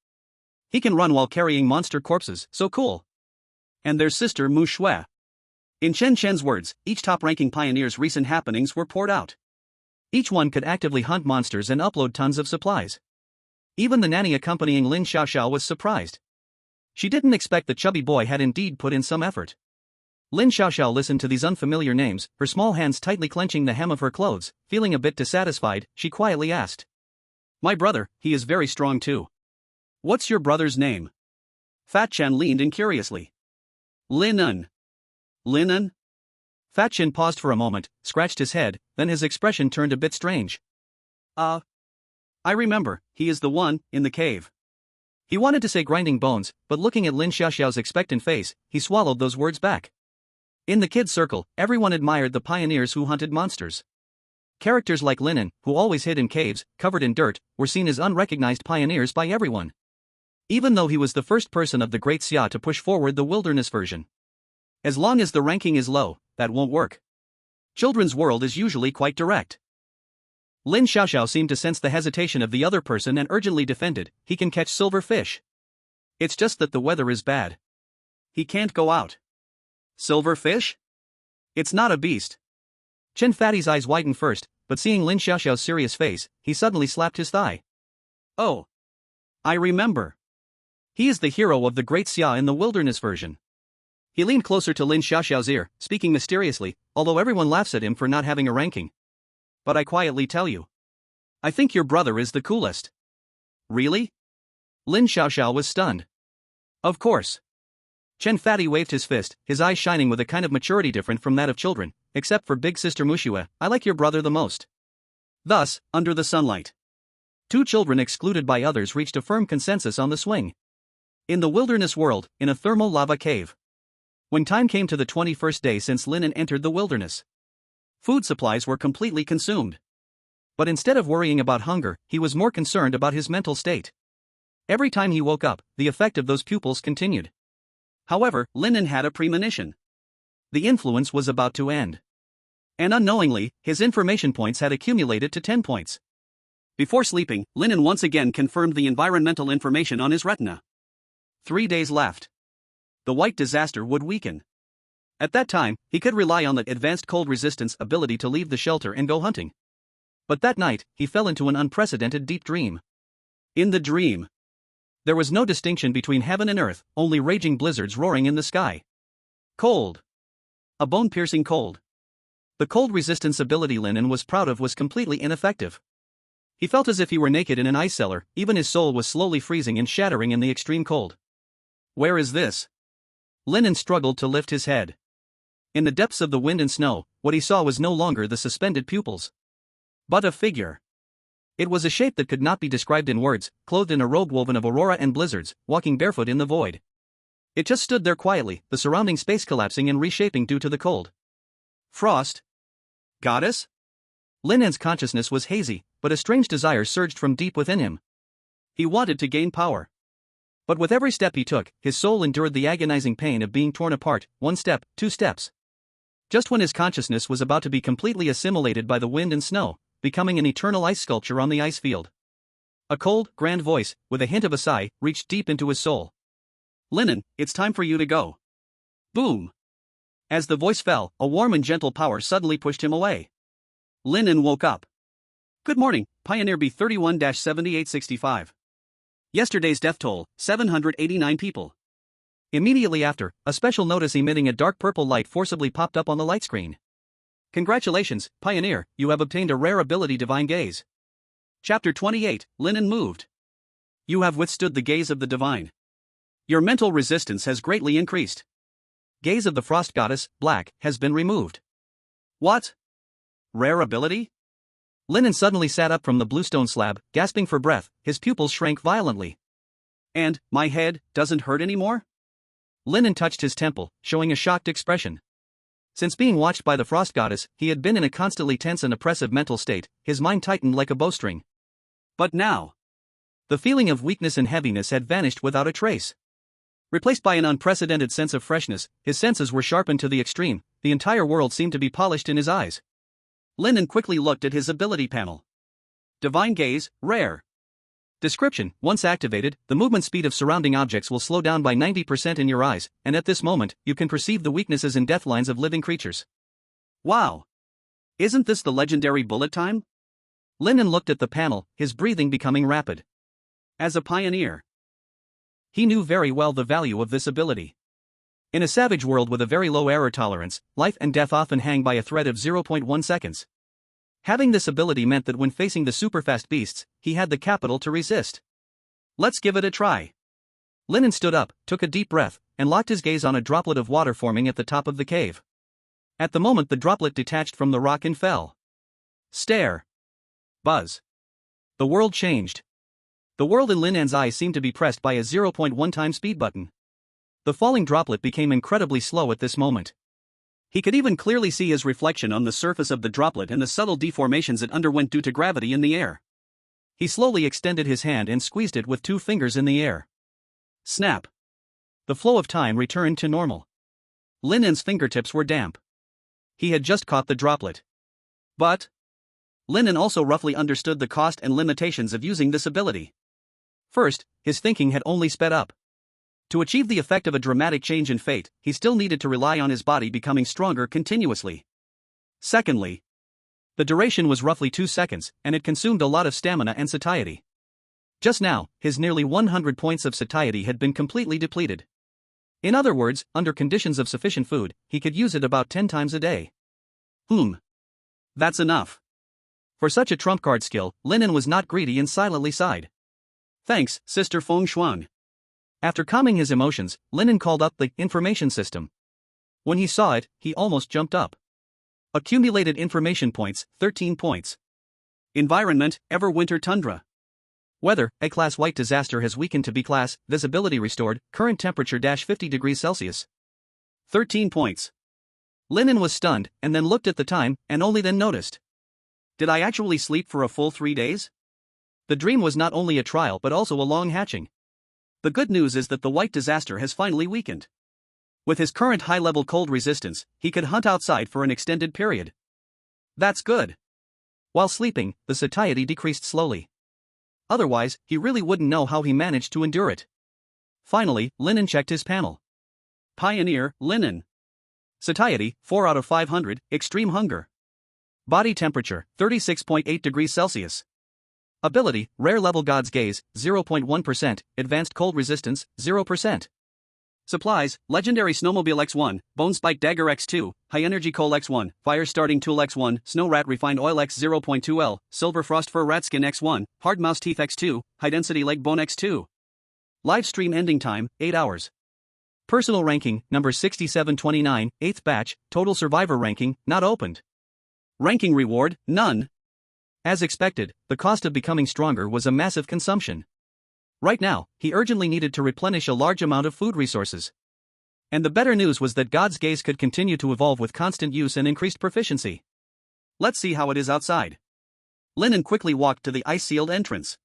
He can run while carrying monster corpses, so cool. And there's Sister Mu Shui. In Chen Chen's words, each top-ranking pioneer's recent happenings were poured out. Each one could actively hunt monsters and upload tons of supplies. Even the nanny accompanying Lin Xiaoxiao was surprised. She didn't expect the chubby boy had indeed put in some effort. Lin Xiaoxiao listened to these unfamiliar names, her small hands tightly clenching the hem of her clothes. Feeling a bit dissatisfied, she quietly asked. My brother, he is very strong too. What's your brother's name? Fat Chan leaned in curiously. Lin An. Lin An? Fat Chin paused for a moment, scratched his head, then his expression turned a bit strange. I remember, he is the one, in the cave. He wanted to say grinding bones, but looking at Lin Xiaoxiao's expectant face, he swallowed those words back. In the kids' circle, everyone admired the pioneers who hunted monsters. Characters like Lin An, who always hid in caves, covered in dirt, were seen as unrecognized pioneers by everyone. Even though he was the first person of the Great Xia to push forward the wilderness version. As long as the ranking is low, that won't work. Children's world is usually quite direct. Lin Xiaoxiao seemed to sense the hesitation of the other person and urgently defended, he can catch silver fish. It's just that the weather is bad. He can't go out. Silver fish? It's not a beast. Chen Fatty's eyes widened first, but seeing Lin Xiaoxiao's serious face, he suddenly slapped his thigh. Oh. I remember. He is the hero of the Great Xia in the wilderness version. He leaned closer to Lin Xiaoxiao's ear, speaking mysteriously, although everyone laughs at him for not having a ranking. But I quietly tell you. I think your brother is the coolest. Really? Lin Xiaoxiao was stunned. Of course. Chen Fatty waved his fist, his eyes shining with a kind of maturity different from that of children, except for big sister Mushue, I like your brother the most. Thus, under the sunlight. Two children excluded by others reached a firm consensus on the swing. In the wilderness world, in a thermal lava cave. When time came to the 21st day since Lin An entered the wilderness. Food supplies were completely consumed. But instead of worrying about hunger, he was more concerned about his mental state. Every time he woke up, the effect of those pupils continued. However, Lin An had a premonition. The influence was about to end. And unknowingly, his information points had accumulated to 10 points. Before sleeping, Lin An once again confirmed the environmental information on his retina. 3 days left. The white disaster would weaken. At that time, he could rely on the advanced cold resistance ability to leave the shelter and go hunting. But that night, he fell into an unprecedented deep dream. In the dream, there was no distinction between heaven and earth, only raging blizzards roaring in the sky. Cold. A bone-piercing cold. The cold resistance ability Lin An was proud of was completely ineffective. He felt as if he were naked in an ice cellar, even his soul was slowly freezing and shattering in the extreme cold. Where is this? Lin An struggled to lift his head. In the depths of the wind and snow, what he saw was no longer the suspended pupils, but a figure. It was a shape that could not be described in words, clothed in a robe woven of aurora and blizzards, walking barefoot in the void. It just stood there quietly, the surrounding space collapsing and reshaping due to the cold. Frost? Goddess? Lin An's consciousness was hazy, but a strange desire surged from deep within him. He wanted to gain power. But with every step he took, his soul endured the agonizing pain of being torn apart, 1 step, 2 steps. Just when his consciousness was about to be completely assimilated by the wind and snow, becoming an eternal ice sculpture on the ice field. A cold, grand voice, with a hint of a sigh, reached deep into his soul. Lin An, it's time for you to go. Boom. As the voice fell, a warm and gentle power suddenly pushed him away. Lin An woke up. Good morning, Pioneer B31-7865. Yesterday's death toll, 789 people. Immediately after, a special notice emitting a dark purple light forcibly popped up on the light screen. Congratulations, Pioneer, you have obtained a rare ability Divine Gaze. Chapter 28, Lin An moved. You have withstood the gaze of the divine. Your mental resistance has greatly increased. Gaze of the Frost Goddess, Black, has been removed. What? Rare ability? Lin An suddenly sat up from the bluestone slab, gasping for breath, his pupils shrank violently. And, my head, doesn't hurt anymore? Lin An touched his temple, showing a shocked expression. Since being watched by the Frost Goddess, he had been in a constantly tense and oppressive mental state, his mind tightened like a bowstring. But now, the feeling of weakness and heaviness had vanished without a trace. Replaced by an unprecedented sense of freshness, his senses were sharpened to the extreme, the entire world seemed to be polished in his eyes. Lin An quickly looked at his ability panel. Divine Gaze, Rare. Description: once activated, the movement speed of surrounding objects will slow down by 90% in your eyes, and at this moment, you can perceive the weaknesses and death lines of living creatures. Wow! Isn't this the legendary bullet time? Lin An looked at the panel, his breathing becoming rapid. As a pioneer, he knew very well the value of this ability. In a savage world with a very low error tolerance, life and death often hang by a thread of 0.1 seconds. Having this ability meant that when facing the superfast beasts, he had the capital to resist. Let's give it a try. Lin An stood up, took a deep breath, and locked his gaze on a droplet of water forming at the top of the cave. At the moment the droplet detached from the rock and fell. Stare. Buzz. The world changed. The world in Lin An's eyes seemed to be pressed by a 0.1 time speed button. The falling droplet became incredibly slow at this moment. He could even clearly see his reflection on the surface of the droplet and the subtle deformations it underwent due to gravity in the air. He slowly extended his hand and squeezed it with 2 fingers in the air. Snap. The flow of time returned to normal. Lin An's fingertips were damp. He had just caught the droplet. But Lin An also roughly understood the cost and limitations of using this ability. First, his thinking had only sped up. To achieve the effect of a dramatic change in fate, he still needed to rely on his body becoming stronger continuously. Secondly, the duration was roughly 2 seconds, and it consumed a lot of stamina and satiety. Just now, his nearly 100 points of satiety had been completely depleted. In other words, under conditions of sufficient food, he could use it about 10 times a day. That's enough. For such a trump card skill, Lin An was not greedy and silently sighed. Thanks, Sister Feng Shuang. After calming his emotions, Lin An called up the information system. When he saw it, he almost jumped up. Accumulated information points, 13 points. Environment, Ever Winter Tundra. Weather, A-class white disaster has weakened to B-class, visibility restored, current temperature -50 degrees Celsius. 13 points. Lin An was stunned, and then looked at the time, and only then noticed. Did I actually sleep for a full 3 days? The dream was not only a trial but also a long hatching. The good news is that the white disaster has finally weakened. With his current high-level cold resistance, he could hunt outside for an extended period. That's good. While sleeping, the satiety decreased slowly. Otherwise, he really wouldn't know how he managed to endure it. Finally, Lin An checked his panel. Pioneer, Lin An. Satiety, 4 out of 500, extreme hunger. Body temperature, 36.8 degrees Celsius. Ability, Rare Level God's Gaze, 0.1%, Advanced Cold Resistance, 0%. Supplies, Legendary Snowmobile X1, Bone Spike Dagger X2, High Energy Coal X1, Fire Starting Tool X1, Snow Rat Refined Oil X0.2L, Silver Frost Fur Rat Skin X1, Hard Mouse Teeth X2, High Density Leg Bone X2. Livestream ending time, 8 hours. Personal ranking, number 6729, 8th batch, total survivor ranking, not opened. Ranking reward, none. As expected, the cost of becoming stronger was a massive consumption. Right now, he urgently needed to replenish a large amount of food resources. And the better news was that God's Gaze could continue to evolve with constant use and increased proficiency. Let's see how it is outside. Lin An quickly walked to the ice-sealed entrance.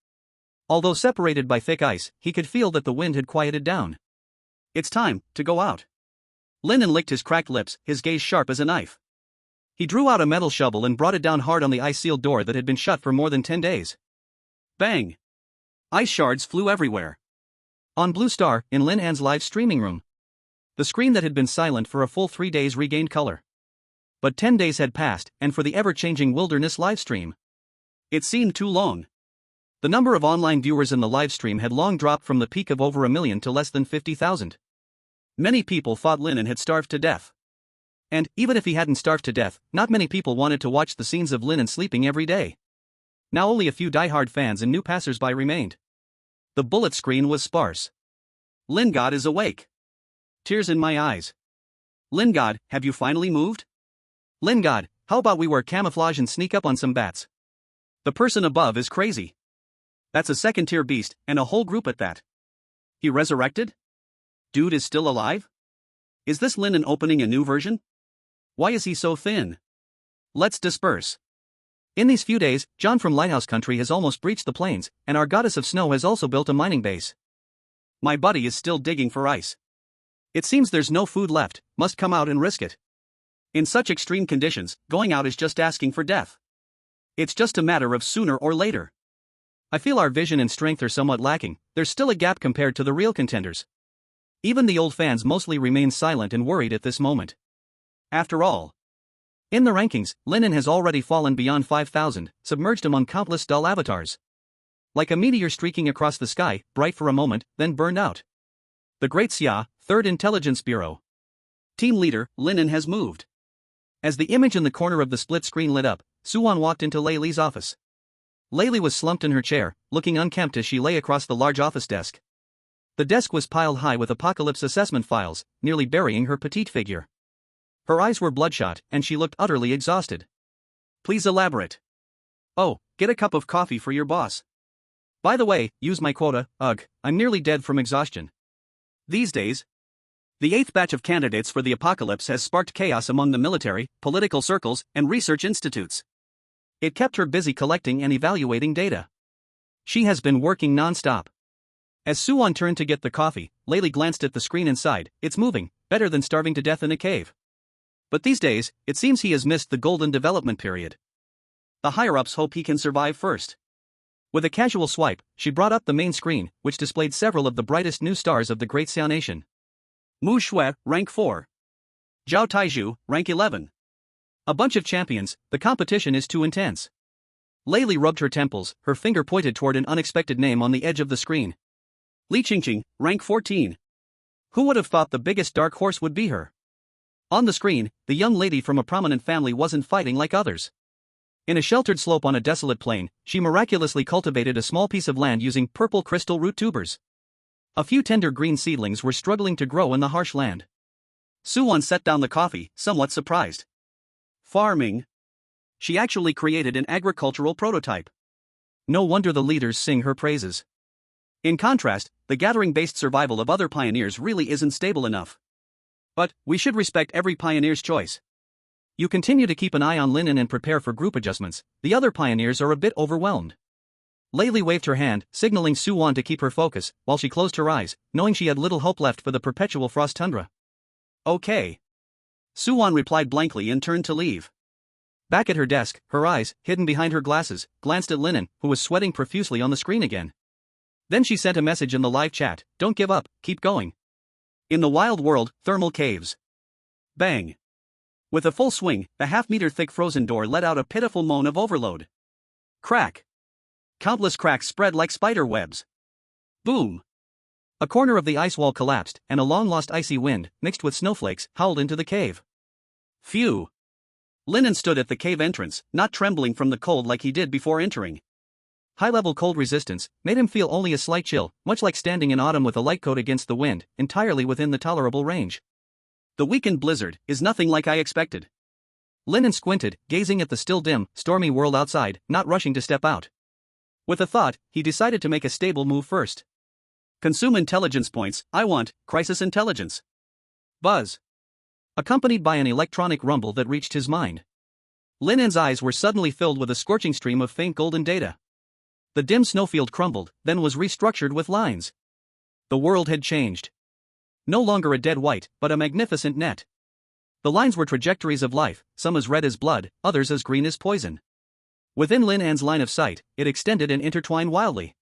Although separated by thick ice, he could feel that the wind had quieted down. It's time to go out. Lin An licked his cracked lips, his gaze sharp as a knife. He drew out a metal shovel and brought it down hard on the ice-sealed door that had been shut for more than 10 days. Bang! Ice shards flew everywhere. On Blue Star, in Lin An's live streaming room, the screen that had been silent for a full 3 days regained color. But 10 days had passed, and for the ever-changing wilderness livestream, it seemed too long. The number of online viewers in the livestream had long dropped from the peak of over 1 million to less than 50,000. Many people thought Lin An had starved to death. And, even if he hadn't starved to death, not many people wanted to watch the scenes of Lin An sleeping every day. Now only a few die-hard fans and new passers-by remained. The bullet screen was sparse. Lin God is awake. Tears in my eyes. Lin God, have you finally moved? Lin God, how about we wear camouflage and sneak up on some bats? The person above is crazy. That's a second-tier beast, and a whole group at that. He resurrected? Dude is still alive? Is this Lin An opening a new version? Why is he so thin? Let's disperse. In these few days, John from Lighthouse Country has almost breached the plains, and our goddess of snow has also built a mining base. My buddy is still digging for ice. It seems there's no food left, must come out and risk it. In such extreme conditions, going out is just asking for death. It's just a matter of sooner or later. I feel our vision and strength are somewhat lacking, there's still a gap compared to the real contenders. Even the old fans mostly remain silent and worried at this moment. After all, in the rankings, Lin An has already fallen beyond 5,000, submerged among countless dull avatars. Like a meteor streaking across the sky, bright for a moment, then burned out. The Great Xia, 3rd Intelligence Bureau. Team leader, Lin An has moved. As the image in the corner of the split screen lit up, Suwon walked into Layli's office. Layli was slumped in her chair, looking unkempt as she lay across the large office desk. The desk was piled high with apocalypse assessment files, nearly burying her petite figure. Her eyes were bloodshot, and she looked utterly exhausted. Please elaborate. Oh, get a cup of coffee for your boss. By the way, use my quota, ugh, I'm nearly dead from exhaustion. These days, the 8th batch of candidates for the apocalypse has sparked chaos among the military, political circles, and research institutes. It kept her busy collecting and evaluating data. She has been working non-stop. As Suwon turned to get the coffee, Layli glanced at the screen inside. It's moving, better than starving to death in a cave. But these days, it seems he has missed the golden development period. The higher-ups hope he can survive first. With a casual swipe, she brought up the main screen, which displayed several of the brightest new stars of the Great Xia Nation. Mu Shui, rank 4. Zhao Taizhu, rank 11. A bunch of champions, the competition is too intense. Layli rubbed her temples, her finger pointed toward an unexpected name on the edge of the screen. Li Qingqing, rank 14. Who would have thought the biggest dark horse would be her? On the screen, the young lady from a prominent family wasn't fighting like others. In a sheltered slope on a desolate plain, she miraculously cultivated a small piece of land using purple crystal root tubers. A few tender green seedlings were struggling to grow in the harsh land. Suwon set down the coffee, somewhat surprised. Farming. She actually created an agricultural prototype. No wonder the leaders sing her praises. In contrast, the gathering-based survival of other pioneers really isn't stable enough. But, we should respect every pioneer's choice. You continue to keep an eye on Lin An and prepare for group adjustments, the other pioneers are a bit overwhelmed. Layli waved her hand, signaling Suwon to keep her focus, while she closed her eyes, knowing she had little hope left for the perpetual frost tundra. Okay. Suwon replied blankly and turned to leave. Back at her desk, her eyes, hidden behind her glasses, glanced at Lin An, who was sweating profusely on the screen again. Then she sent a message in the live chat, "Don't give up, keep going." In the wild world, thermal caves. Bang. With a full swing, the half-meter-thick frozen door let out a pitiful moan of overload. Crack. Countless cracks spread like spider webs. Boom. A corner of the ice wall collapsed, and a long-lost icy wind, mixed with snowflakes, howled into the cave. Phew. Lin An stood at the cave entrance, not trembling from the cold like he did before entering. High-level cold resistance made him feel only a slight chill, much like standing in autumn with a light coat against the wind, entirely within the tolerable range. The weekend blizzard is nothing like I expected. Lin An squinted, gazing at the still dim, stormy world outside, not rushing to step out. With a thought, he decided to make a stable move first. Consume intelligence points. I want crisis intelligence. Buzz. Accompanied by an electronic rumble that reached his mind. Lin An's eyes were suddenly filled with a scorching stream of faint golden data. The dim snowfield crumbled, then was restructured with lines. The world had changed. No longer a dead white, but a magnificent net. The lines were trajectories of life, some as red as blood, others as green as poison. Within Lin An's line of sight, it extended and intertwined wildly.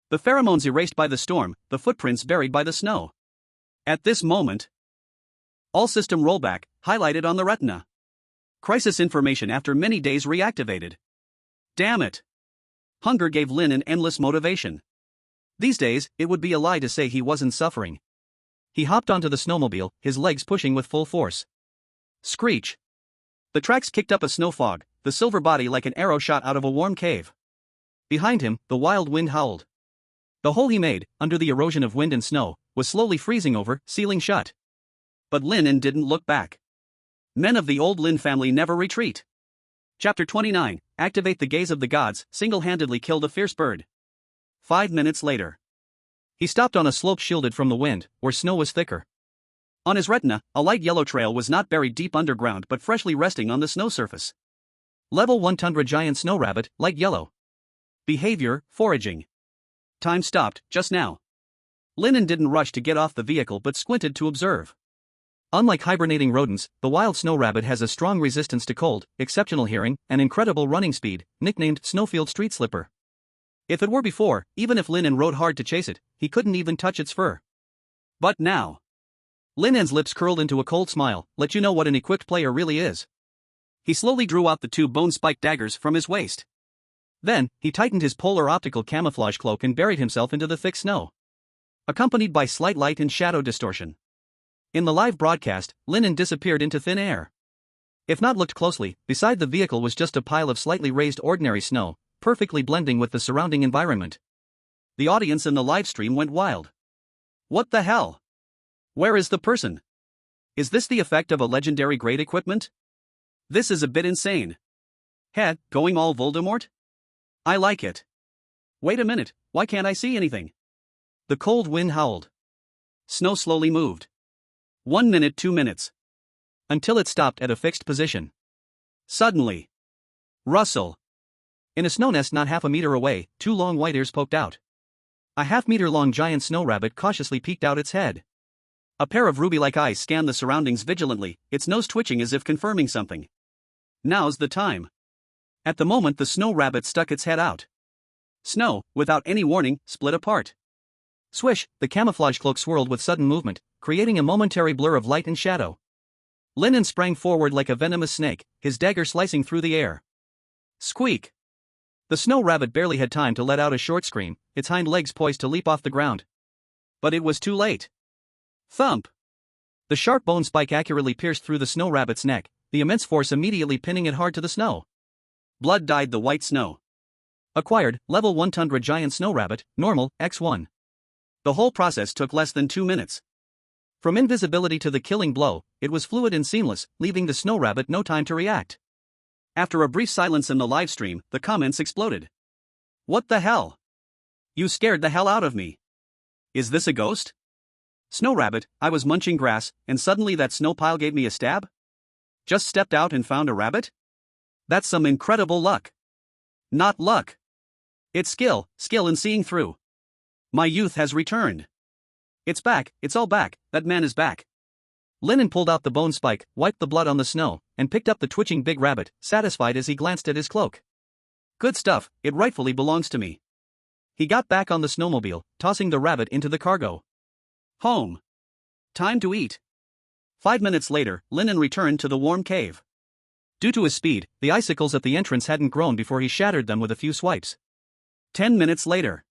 The pheromones erased by the storm, the footprints buried by the snow. At this moment, all system rollback, highlighted on the retina. Crisis information after many days reactivated. Damn it. Hunger gave Lin an endless motivation. These days, it would be a lie to say he wasn't suffering. He hopped onto the snowmobile, his legs pushing with full force. Screech! The tracks kicked up a snow fog, the silver body like an arrow shot out of a warm cave. Behind him, the wild wind howled. The hole he made, under the erosion of wind and snow, was slowly freezing over, sealing shut. But Lin An didn't look back. Men of the old Lin family never retreat. Chapter 29, Activate the Gaze of the Gods, single-handedly killed a fierce bird. 5 minutes later. He stopped on a slope shielded from the wind, where snow was thicker. On his retina, a light yellow trail was not buried deep underground but freshly resting on the snow surface. Level 1 Tundra Giant Snow Rabbit, light yellow. Behavior, foraging. Time stopped, just now. Lin An didn't rush to get off the vehicle but squinted to observe. Unlike hibernating rodents, the wild snow rabbit has a strong resistance to cold, exceptional hearing, and incredible running speed, nicknamed Snowfield Street Slipper. If it were before, even if Lin An rode hard to chase it, he couldn't even touch its fur. But now. Lin An's lips curled into a cold smile, let you know what an equipped player really is. He slowly drew out the 2 bone-spiked daggers from his waist. Then, he tightened his polar optical camouflage cloak and buried himself into the thick snow. Accompanied by slight light and shadow distortion. In the live broadcast, Lin An disappeared into thin air. If not looked closely, beside the vehicle was just a pile of slightly raised ordinary snow, perfectly blending with the surrounding environment. The audience in the live stream went wild. What the hell? Where is the person? Is this the effect of a legendary great equipment? This is a bit insane. Heh, going all Voldemort? I like it. Wait a minute, why can't I see anything? The cold wind howled. Snow slowly moved. 1 minute, 2 minutes. Until it stopped at a fixed position. Suddenly. Rustle. In a snow nest not half a meter away, 2 long white ears poked out. A half-meter-long giant snow rabbit cautiously peeked out its head. A pair of ruby-like eyes scanned the surroundings vigilantly, its nose twitching as if confirming something. Now's the time. At the moment the snow rabbit stuck its head out. Snow, without any warning, split apart. Swish, the camouflage cloak swirled with sudden movement, creating a momentary blur of light and shadow. Lin An sprang forward like a venomous snake, his dagger slicing through the air. Squeak! The snow rabbit barely had time to let out a short scream, its hind legs poised to leap off the ground. But it was too late. Thump! The sharp bone spike accurately pierced through the snow rabbit's neck, the immense force immediately pinning it hard to the snow. Blood dyed the white snow. Acquired, Level 1 Tundra Giant Snow Rabbit, Normal, X1. The whole process took less than 2 minutes. From invisibility to the killing blow, it was fluid and seamless, leaving the snow rabbit no time to react. After a brief silence in the live stream, the comments exploded. What the hell? You scared the hell out of me. Is this a ghost? Snow rabbit, I was munching grass, and suddenly that snow pile gave me a stab? Just stepped out and found a rabbit? That's some incredible luck. Not luck. It's skill in seeing through. My youth has returned. It's back, it's all back, that man is back. Lin An pulled out the bone spike, wiped the blood on the snow, and picked up the twitching big rabbit, satisfied as he glanced at his cloak. Good stuff, it rightfully belongs to me. He got back on the snowmobile, tossing the rabbit into the cargo. Home. Time to eat. 5 minutes later, Lin An returned to the warm cave. Due to his speed, the icicles at the entrance hadn't grown before he shattered them with a few swipes. 10 minutes later.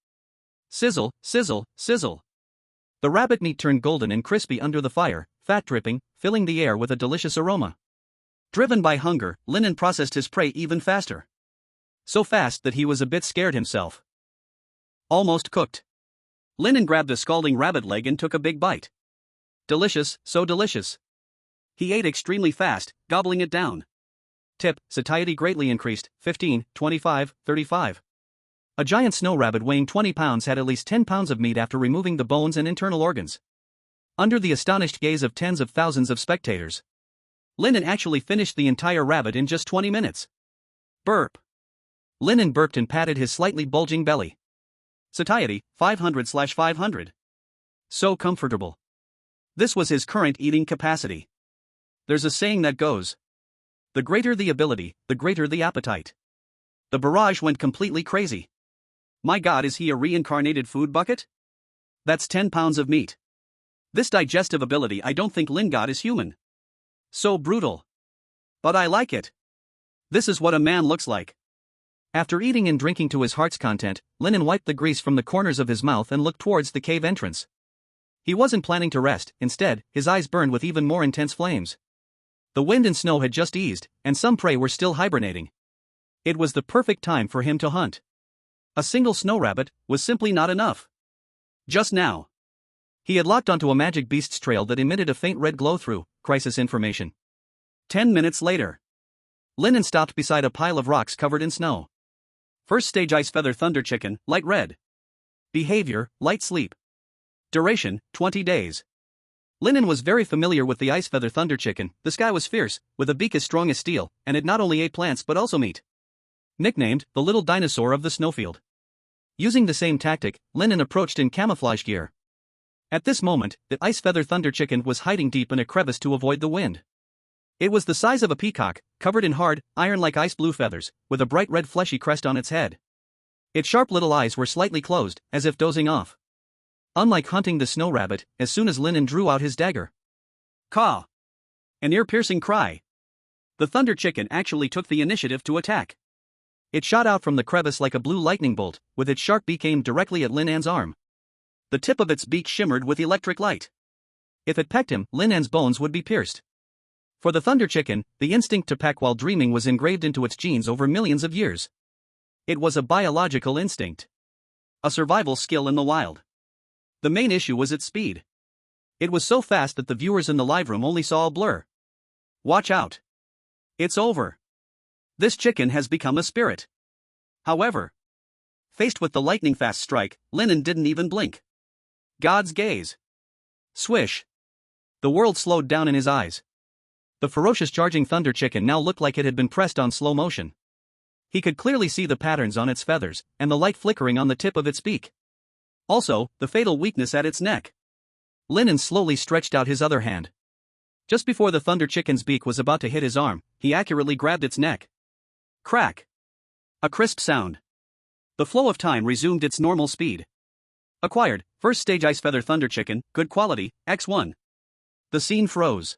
Sizzle, sizzle, sizzle. The rabbit meat turned golden and crispy under the fire, fat dripping, filling the air with a delicious aroma. Driven by hunger, Lin An processed his prey even faster. So fast that he was a bit scared himself. Almost cooked. Lin An grabbed the scalding rabbit leg and took a big bite. Delicious, so delicious. He ate extremely fast, gobbling it down. Tip, satiety greatly increased, 15, 25, 35. A giant snow rabbit weighing 20 pounds had at least 10 pounds of meat after removing the bones and internal organs. Under the astonished gaze of tens of thousands of spectators, Lin An actually finished the entire rabbit in just 20 minutes. Burp. Lin An burped and patted his slightly bulging belly. Satiety, 500/500. So comfortable. This was his current eating capacity. There's a saying that goes, the greater the ability, the greater the appetite. The barrage went completely crazy. My god, is he a reincarnated food bucket? That's 10 pounds of meat. This digestive ability, I don't think Lin God is human. So brutal. But I like it. This is what a man looks like. After eating and drinking to his heart's content, Lin An wiped the grease from the corners of his mouth and looked towards the cave entrance. He wasn't planning to rest, instead, his eyes burned with even more intense flames. The wind and snow had just eased, and some prey were still hibernating. It was the perfect time for him to hunt. A single snow rabbit was simply not enough. Just now, he had locked onto a magic beast's trail that emitted a faint red glow through crisis information. 10 minutes later, Lin An stopped beside a pile of rocks covered in snow. First stage ice feather thunder chicken, light red. Behavior, light sleep. Duration, 20 days. Lin An was very familiar with the ice feather thunder chicken. This guy was fierce, with a beak as strong as steel, and it not only ate plants but also meat. Nicknamed the little dinosaur of the snowfield. Using the same tactic, Lin An approached in camouflage gear. At this moment, the ice feather thunder chicken was hiding deep in a crevice to avoid the wind. It was the size of a peacock, covered in hard, iron-like ice blue feathers, with a bright red fleshy crest on its head. Its sharp little eyes were slightly closed, as if dozing off. Unlike hunting the snow rabbit, as soon as Lin An drew out his dagger. Caw! An ear-piercing cry. The thunder chicken actually took the initiative to attack. It shot out from the crevice like a blue lightning bolt, with its sharp beak aimed directly at Lin An's arm. The tip of its beak shimmered with electric light. If it pecked him, Lin An's bones would be pierced. For the thunder chicken, the instinct to peck while dreaming was engraved into its genes over millions of years. It was a biological instinct. A survival skill in the wild. The main issue was its speed. It was so fast that the viewers in the live room only saw a blur. Watch out. It's over. This chicken has become a spirit. However, faced with the lightning-fast strike, Lin An didn't even blink. God's gaze. Swish. The world slowed down in his eyes. The ferocious charging thunder chicken now looked like it had been pressed on slow motion. He could clearly see the patterns on its feathers, and the light flickering on the tip of its beak. Also, the fatal weakness at its neck. Lin An slowly stretched out his other hand. Just before the thunder chicken's beak was about to hit his arm, he accurately grabbed its neck. Crack. A crisp sound. The flow of time resumed its normal speed. Acquired, first stage ice feather thunder chicken, good quality, X1. The scene froze.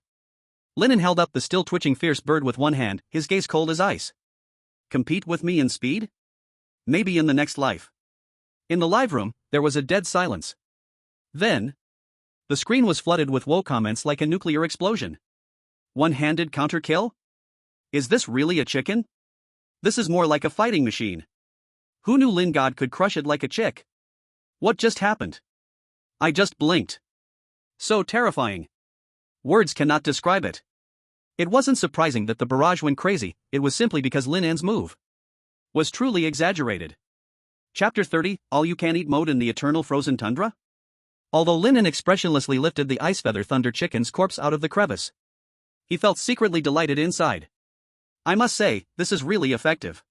Lin An held up the still twitching fierce bird with one hand, his gaze cold as ice. Compete with me in speed? Maybe in the next life. In the live room, there was a dead silence. Then, the screen was flooded with woe comments like a nuclear explosion. One-handed counter kill? Is this really a chicken? This is more like a fighting machine. Who knew Lin God could crush it like a chick? What just happened? I just blinked. So terrifying. Words cannot describe it. It wasn't surprising that the barrage went crazy, it was simply because Lin An's move was truly exaggerated. Chapter 30, All-You-Can-Eat Mode in the Eternal Frozen Tundra? Although Lin An expressionlessly lifted the ice feather thunder chicken's corpse out of the crevice, he felt secretly delighted inside. I must say, this is really effective.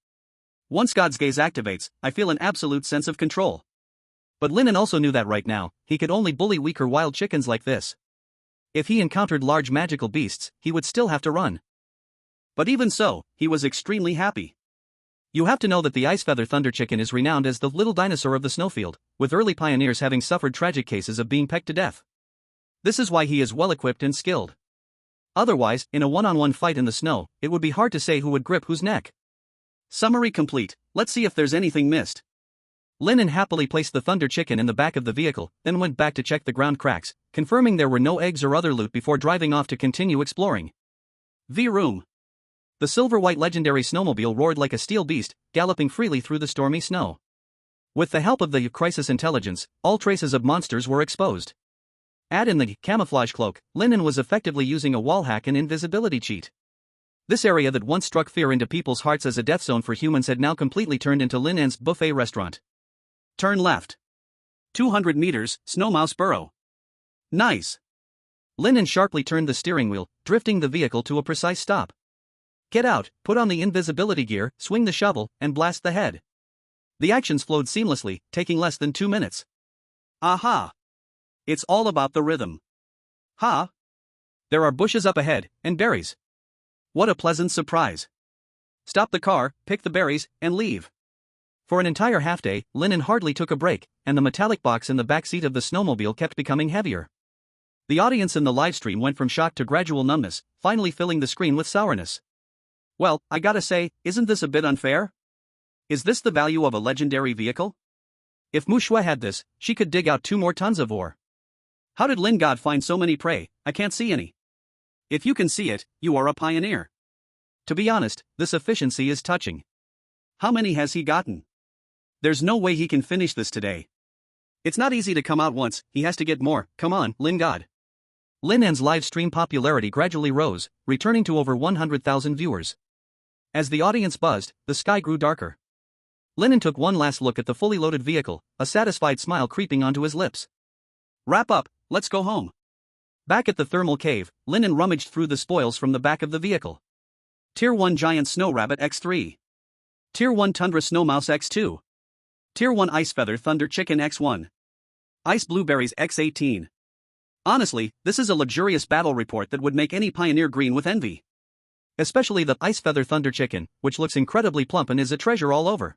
Once God's gaze activates, I feel an absolute sense of control. But Lin An also knew that right now, he could only bully weaker wild chickens like this. If he encountered large magical beasts, he would still have to run. But even so, he was extremely happy. You have to know that the ice feather thunder chicken is renowned as the little dinosaur of the snowfield, with early pioneers having suffered tragic cases of being pecked to death. This is why he is well equipped and skilled. Otherwise, in a one-on-one fight in the snow, it would be hard to say who would grip whose neck. Summary complete. Let's see if there's anything missed. Lin An happily placed the thunder chicken in the back of the vehicle, then went back to check the ground cracks, confirming there were no eggs or other loot before driving off to continue exploring. V-Room. The silver-white legendary snowmobile roared like a steel beast, galloping freely through the stormy snow. With the help of the crisis intelligence, all traces of monsters were exposed. Add in the camouflage cloak, Lin An was effectively using a wall hack and invisibility cheat. This area that once struck fear into people's hearts as a death zone for humans had now completely turned into Lin An's buffet restaurant. Turn left. 200 meters, Snowmouse Burrow. Nice. Lin An sharply turned the steering wheel, drifting the vehicle to a precise stop. Get out, put on the invisibility gear, swing the shovel, and blast the head. The actions flowed seamlessly, taking less than 2 minutes. Aha! It's all about the rhythm. Ha! There are bushes up ahead, and berries. What a pleasant surprise. Stop the car, pick the berries, and leave. For an entire half-day, Lin An hardly took a break, and the metallic box in the back seat of the snowmobile kept becoming heavier. The audience in the livestream went from shock to gradual numbness, finally filling the screen with sourness. Well, I gotta say, isn't this a bit unfair? Is this the value of a legendary vehicle? If Mu Shui had this, she could dig out 2 more tons of ore. How did Lin God find so many prey? I can't see any. If you can see it, you are a pioneer. To be honest, this efficiency is touching. How many has he gotten? There's no way he can finish this today. It's not easy to come out once, he has to get more. Come on, Lin God. Lin An's live stream popularity gradually rose, returning to over 100,000 viewers. As the audience buzzed, the sky grew darker. Lin An took one last look at the fully loaded vehicle, a satisfied smile creeping onto his lips. Wrap up, let's go home. Back at the thermal cave, Lin An rummaged through the spoils from the back of the vehicle. Tier 1 Giant Snow Rabbit X3. Tier 1 Tundra Snow Mouse X2. Tier 1 Ice Feather Thunder Chicken X1. Ice Blueberries X18. Honestly, this is a luxurious battle report that would make any pioneer green with envy. Especially the Ice Feather Thunder Chicken, which looks incredibly plump and is a treasure all over.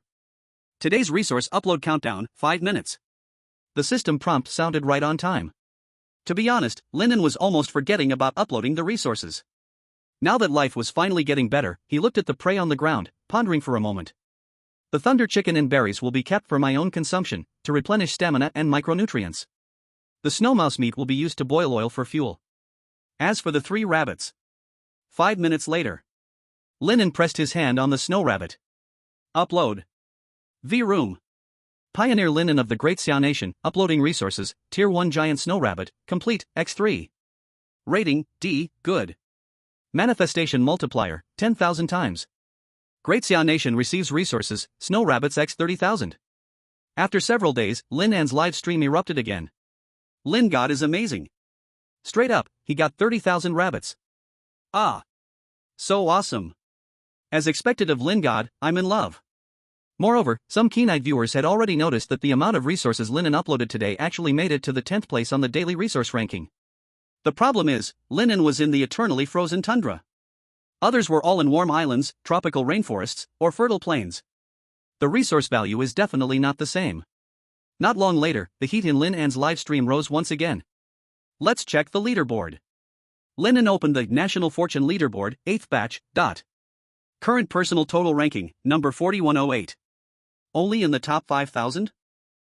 Today's resource upload countdown, 5 minutes. The system prompt sounded right on time. To be honest, Lin An was almost forgetting about uploading the resources. Now that life was finally getting better, he looked at the prey on the ground, pondering for a moment. The thunder chicken and berries will be kept for my own consumption, to replenish stamina and micronutrients. The snow mouse meat will be used to boil oil for fuel. As for the 3 rabbits. 5 minutes later. Lin An pressed his hand on the snow rabbit. Upload. V-Room. Pioneer Lin An of the Great Xia Nation, uploading resources, Tier 1 Giant Snow Rabbit, complete, X3. Rating, D, good. Manifestation multiplier, 10,000 times. Great Xia Nation receives resources, Snow Rabbits X 30,000. After several days, Lin An's live stream erupted again. Lin God is amazing. Straight up, he got 30,000 rabbits. Ah. So awesome. As expected of Lin God, I'm in love. Moreover, some keen-eyed viewers had already noticed that the amount of resources Lin An uploaded today actually made it to the 10th place on the daily resource ranking. The problem is, Lin An was in the eternally frozen tundra. Others were all in warm islands, tropical rainforests, or fertile plains. The resource value is definitely not the same. Not long later, the heat in Lin An's live stream rose once again. Let's check the leaderboard. Lin An opened the National Fortune leaderboard, 8th batch. Current personal total ranking, number 4108. Only in the top 5,000?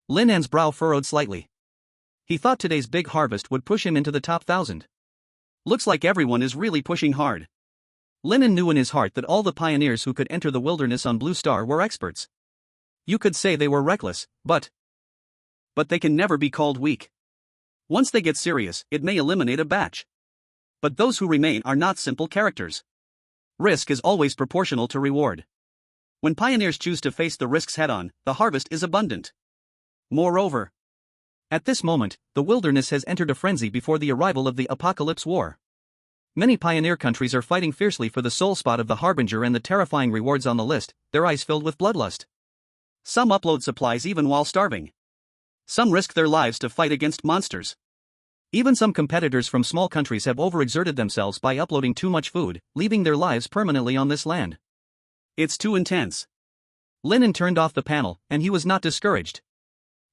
Lin An's brow furrowed slightly. He thought today's big harvest would push him into the top 1,000. Looks like everyone is really pushing hard. Lin An knew in his heart that all the pioneers who could enter the wilderness on Blue Star were experts. You could say they were reckless, but they can never be called weak. Once they get serious, it may eliminate a batch. But those who remain are not simple characters. Risk is always proportional to reward. When pioneers choose to face the risks head-on, the harvest is abundant. Moreover, at this moment, the wilderness has entered a frenzy before the arrival of the Apocalypse War. Many pioneer countries are fighting fiercely for the soul spot of the Harbinger and the terrifying rewards on the list, their eyes filled with bloodlust. Some upload supplies even while starving. Some risk their lives to fight against monsters. Even some competitors from small countries have overexerted themselves by uploading too much food, leaving their lives permanently on this land. It's too intense. Lin An turned off the panel, and he was not discouraged.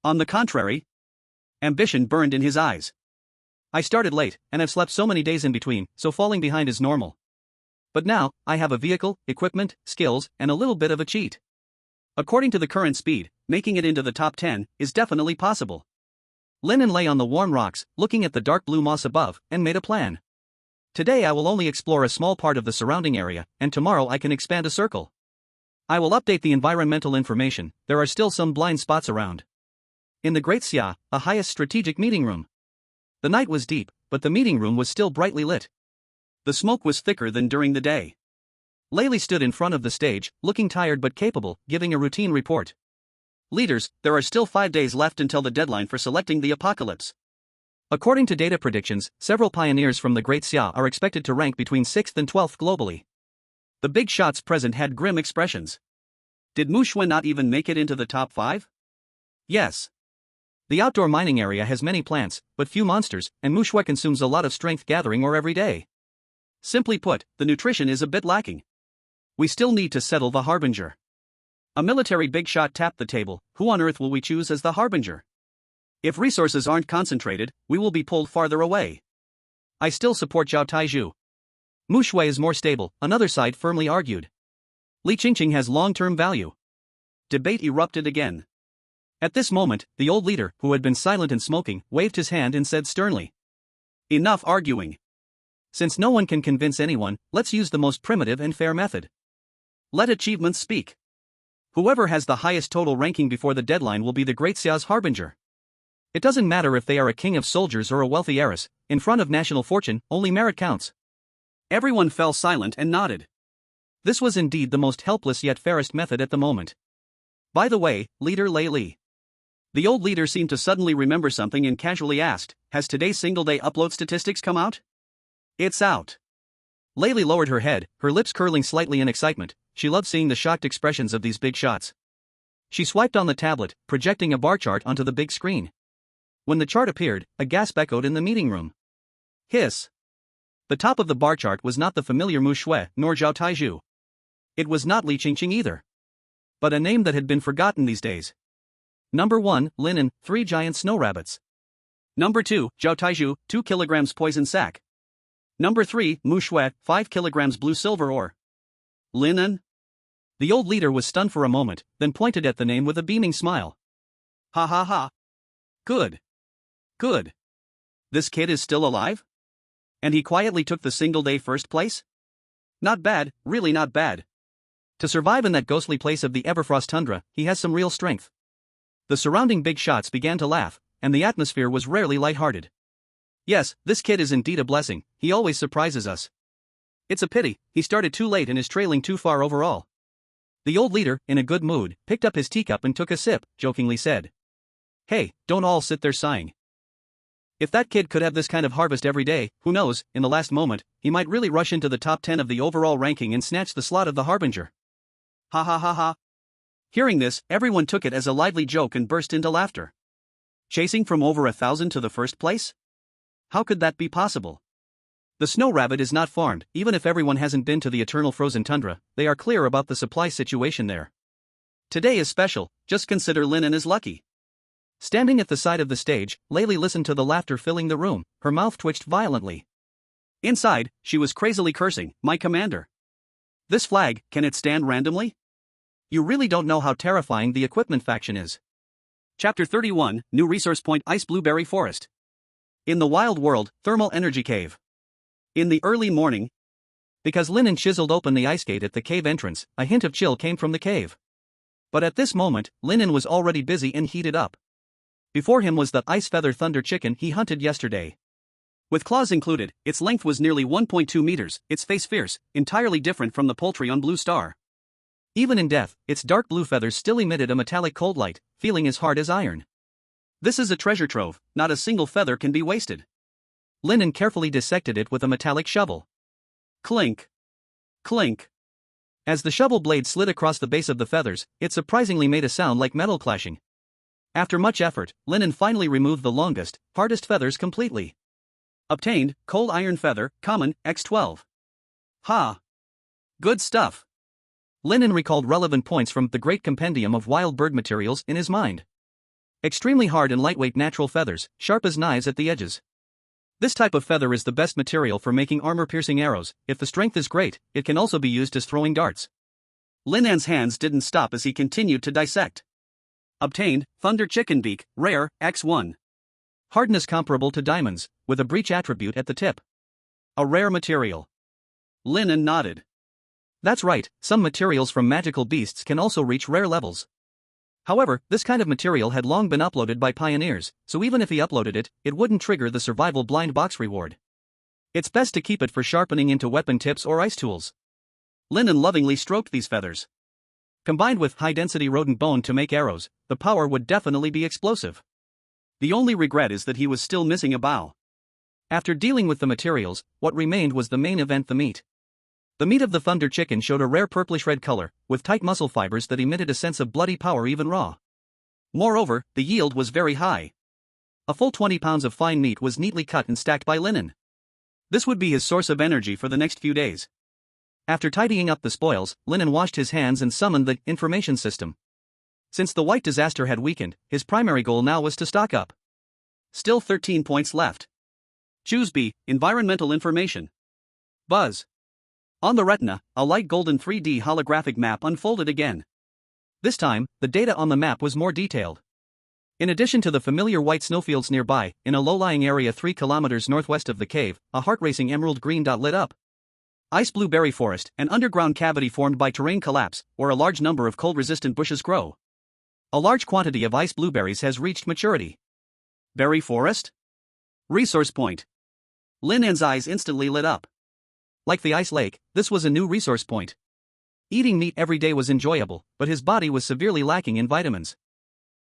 On the contrary, ambition burned in his eyes. I started late, and have slept so many days in between, so falling behind is normal. But now, I have a vehicle, equipment, skills, and a little bit of a cheat. According to the current speed, making it into the top 10 is definitely possible. Lin An lay on the warm rocks, looking at the dark blue moss above, and made a plan. Today I will only explore a small part of the surrounding area, and tomorrow I can expand a circle. I will update the environmental information, there are still some blind spots around. In the Great Xia, a highest strategic meeting room. The night was deep, but the meeting room was still brightly lit. The smoke was thicker than during the day. Layli stood in front of the stage, looking tired but capable, giving a routine report. Leaders, there are still 5 days left until the deadline for selecting the apocalypse. According to data predictions, several pioneers from the Great Xia are expected to rank between 6th and 12th globally. The big shots present had grim expressions. Did Mu Shui not even make it into the top 5? Yes. The outdoor mining area has many plants, but few monsters, and Mu Shui consumes a lot of strength gathering ore every day. Simply put, the nutrition is a bit lacking. We still need to settle the Harbinger. A military big shot tapped the table. Who on earth will we choose as the Harbinger? If resources aren't concentrated, we will be pulled farther away. I still support Zhao Taizhu. Mu Shui is more stable, another side firmly argued. Li Qingqing has long-term value. debate erupted again. At this moment, the old leader, who had been silent and smoking, waved his hand and said sternly, "Enough arguing. Since no one can convince anyone, let's use the most primitive and fair method. Let achievements speak. Whoever has the highest total ranking before the deadline will be the Great Xia's harbinger. It doesn't matter if they are a king of soldiers or a wealthy heiress, in front of national fortune, only merit counts." Everyone fell silent and nodded. This was indeed the most helpless yet fairest method at the moment. "By the way, Leader Lei Li." The old leader seemed to suddenly remember something and casually asked, "Has today's single-day upload statistics come out?" "It's out." Lei Li lowered her head, her lips curling slightly in excitement. She loved seeing the shocked expressions of these big shots. She swiped on the tablet, projecting a bar chart onto the big screen. When the chart appeared, a gasp echoed in the meeting room. Hiss. The top of the bar chart was not the familiar Mu Shui nor Zhao Taizhu. It was not Li Qingqing either. But a name that had been forgotten these days. Number 1, Lin An, 3 giant snow rabbits. Number 2, Zhao Taizhu, 2 kilograms poison sac. Number 3, Mu Shui, 5 kilograms blue silver ore. Lin An? The old leader was stunned for a moment, then pointed at the name with a beaming smile. "Ha ha ha. Good. Good. This kid is still alive? And he quietly took the single-day first place? Not bad, really not bad. To survive in that ghostly place of the Everfrost Tundra, he has some real strength." The surrounding big shots began to laugh, and the atmosphere was rarely lighthearted. "Yes, this kid is indeed a blessing, he always surprises us. It's a pity, he started too late and is trailing too far overall." The old leader, in a good mood, picked up his teacup and took a sip, jokingly said, "Hey, don't all sit there sighing. If that kid could have this kind of harvest every day, who knows, in the last moment, he might really rush into the top 10 of the overall ranking and snatch the slot of the harbinger." Ha ha ha ha. Hearing this, everyone took it as a lively joke and burst into laughter. Chasing from over 1,000 to the first place? How could that be possible? The snow rabbit is not farmed. Even if everyone hasn't been to the eternal frozen tundra, they are clear about the supply situation there. Today is special, just consider Lin An is lucky. Standing at the side of the stage, Lei Li listened to the laughter filling the room, her mouth twitched violently. Inside, she was crazily cursing, "My commander. This flag, can it stand randomly? You really don't know how terrifying the equipment faction is." Chapter 31, New Resource Point Ice Blueberry Forest. In the Wild World, Thermal Energy Cave. In the early morning, because Lin An chiseled open the ice gate at the cave entrance, a hint of chill came from the cave. But at this moment, Lin An was already busy and heated up. Before him was the ice feather thunder chicken he hunted yesterday. With claws included, its length was nearly 1.2 meters, its face fierce, entirely different from the poultry on Blue Star. Even in death, its dark blue feathers still emitted a metallic cold light, feeling as hard as iron. This is a treasure trove, not a single feather can be wasted. Lin An carefully dissected it with a metallic shovel. Clink. Clink. As the shovel blade slid across the base of the feathers, it surprisingly made a sound like metal clashing. After much effort, Lin An finally removed the longest, hardest feathers completely. Obtained, cold iron feather, common, X12. Ha! Good stuff. Lin An recalled relevant points from the Great Compendium of Wild Bird Materials in his mind. Extremely hard and lightweight natural feathers, sharp as knives at the edges. This type of feather is the best material for making armor-piercing arrows. If the strength is great, it can also be used as throwing darts. Lin An's hands didn't stop as he continued to dissect. Obtained, Thunder Chicken Beak, rare, X1. Hardness comparable to diamonds, with a breach attribute at the tip. A rare material. Lin An nodded. That's right, some materials from magical beasts can also reach rare levels. However, this kind of material had long been uploaded by pioneers, so even if he uploaded it, it wouldn't trigger the survival blind box reward. It's best to keep it for sharpening into weapon tips or ice tools. Lin An lovingly stroked these feathers. Combined with high-density rodent bone to make arrows, the power would definitely be explosive. The only regret is that he was still missing a bow. After dealing with the materials, what remained was the main event: the meat. The meat of the thunder chicken showed a rare purplish-red color, with tight muscle fibers that emitted a sense of bloody power even raw. Moreover, the yield was very high. A full 20 pounds of fine meat was neatly cut and stacked by Lin An. This would be his source of energy for the next few days. After tidying up the spoils, Lin An washed his hands and summoned the information system. Since the white disaster had weakened, his primary goal now was to stock up. Still 13 points left. Choose B, environmental information. Buzz. On the retina, a light golden 3D holographic map unfolded again. This time, the data on the map was more detailed. In addition to the familiar white snowfields nearby, in a low-lying area 3 kilometers northwest of the cave, a heart-racing emerald green dot lit up. Ice blue berry forest, an underground cavity formed by terrain collapse, where a large number of cold-resistant bushes grow. A large quantity of ice blueberries has reached maturity. Berry forest? Resource point. Lin An's eyes instantly lit up. Like the ice lake, this was a new resource point. Eating meat every day was enjoyable, but his body was severely lacking in vitamins.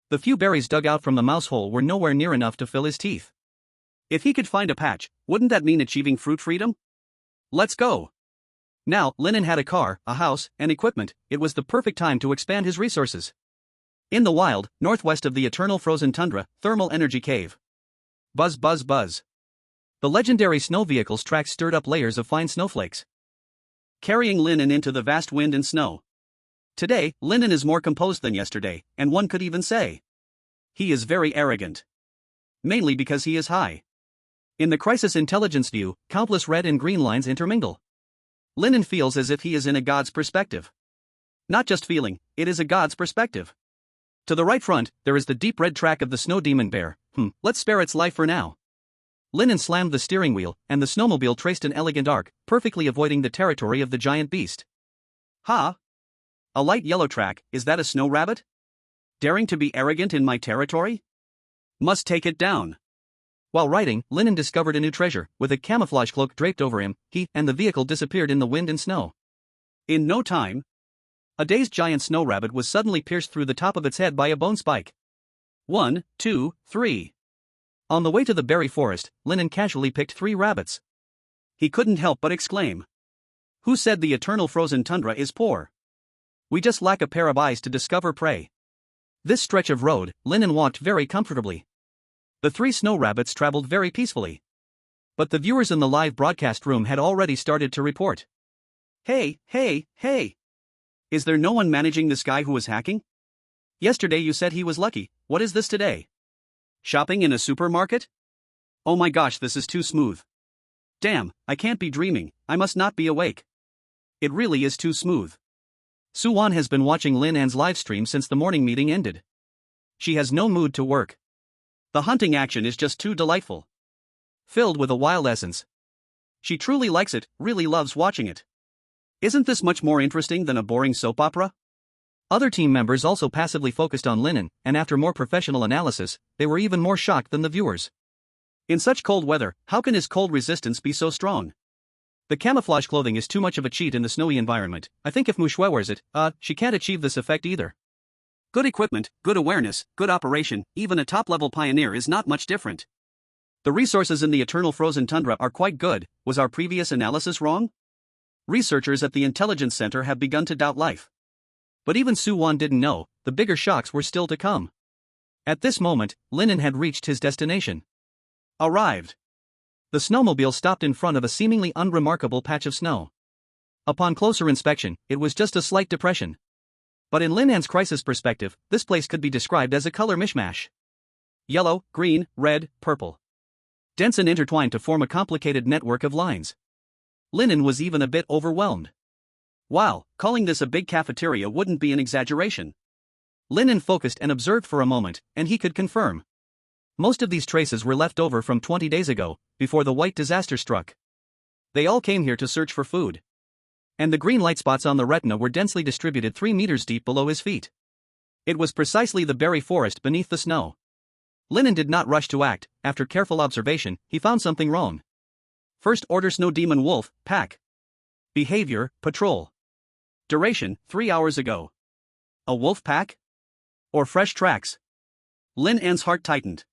The few berries dug out from the mouse hole were nowhere near enough to fill his teeth. If he could find a patch, wouldn't that mean achieving fruit freedom? Let's go. Now, Lin An had a car, a house, and equipment. It was the perfect time to expand his resources. In the wild, northwest of the eternal frozen tundra, thermal energy cave. Buzz buzz buzz. The legendary snow vehicle's tracks stirred up layers of fine snowflakes, carrying Lin An into the vast wind and snow. Today, Lin An is more composed than yesterday, and one could even say he is very arrogant. Mainly because he is high. In the crisis intelligence view, countless red and green lines intermingle. Lin An feels as if he is in a god's perspective. Not just feeling, it is a god's perspective. To the right front, there is the deep red track of the snow demon bear. Let's spare its life for now. Lin An slammed the steering wheel, and the snowmobile traced an elegant arc, perfectly avoiding the territory of the giant beast. Ha! A light yellow track, is that a snow rabbit? Daring to be arrogant in my territory? Must take it down. While riding, Lin An discovered a new treasure. With a camouflage cloak draped over him, he and the vehicle disappeared in the wind and snow. In no time, a dazed giant snow rabbit was suddenly pierced through the top of its head by a bone spike. 1, 2, 3. On the way to the berry forest, Lin An casually picked 3 rabbits. He couldn't help but exclaim. Who said the eternal frozen tundra is poor? We just lack a pair of eyes to discover prey. This stretch of road, Lin An walked very comfortably. The 3 snow rabbits traveled very peacefully. But the viewers in the live broadcast room had already started to report. Hey, hey, hey! Is there no one managing this guy who was hacking? Yesterday you said he was lucky, what is this today? Shopping in a supermarket? Oh my gosh, this is too smooth. Damn, I can't be dreaming, I must not be awake. It really is too smooth. Suwan has been watching Lin An's livestream since the morning meeting ended. She has no mood to work. The hunting action is just too delightful. Filled with a wild essence. She truly likes it, really loves watching it. Isn't this much more interesting than a boring soap opera? Other team members also passively focused on Lin An, and after more professional analysis, they were even more shocked than the viewers. In such cold weather, how can his cold resistance be so strong? The camouflage clothing is too much of a cheat in the snowy environment. I think if Mushue wears it, she can't achieve this effect either. Good equipment, good awareness, good operation, even a top-level pioneer is not much different. The resources in the eternal frozen tundra are quite good. Was our previous analysis wrong? Researchers at the Intelligence Center have begun to doubt life. But even Suwan didn't know, the bigger shocks were still to come. At this moment, Lin An had reached his destination. Arrived. The snowmobile stopped in front of a seemingly unremarkable patch of snow. Upon closer inspection, it was just a slight depression. But in Lin An's crisis perspective, this place could be described as a color mishmash. Yellow, green, red, purple. Dense and intertwined to form a complicated network of lines. Lin An was even a bit overwhelmed. Wow, calling this a big cafeteria wouldn't be an exaggeration. Lin An focused and observed for a moment, and he could confirm. Most of these traces were left over from 20 days ago, before the white disaster struck. They all came here to search for food. And the green light spots on the retina were densely distributed 3 meters deep below his feet. It was precisely the berry forest beneath the snow. Lin An did not rush to act. After careful observation, he found something wrong. First order snow demon wolf, pack. Behavior, patrol. Duration, 3 hours ago. A wolf pack? Or fresh tracks? Lin An's heart tightened.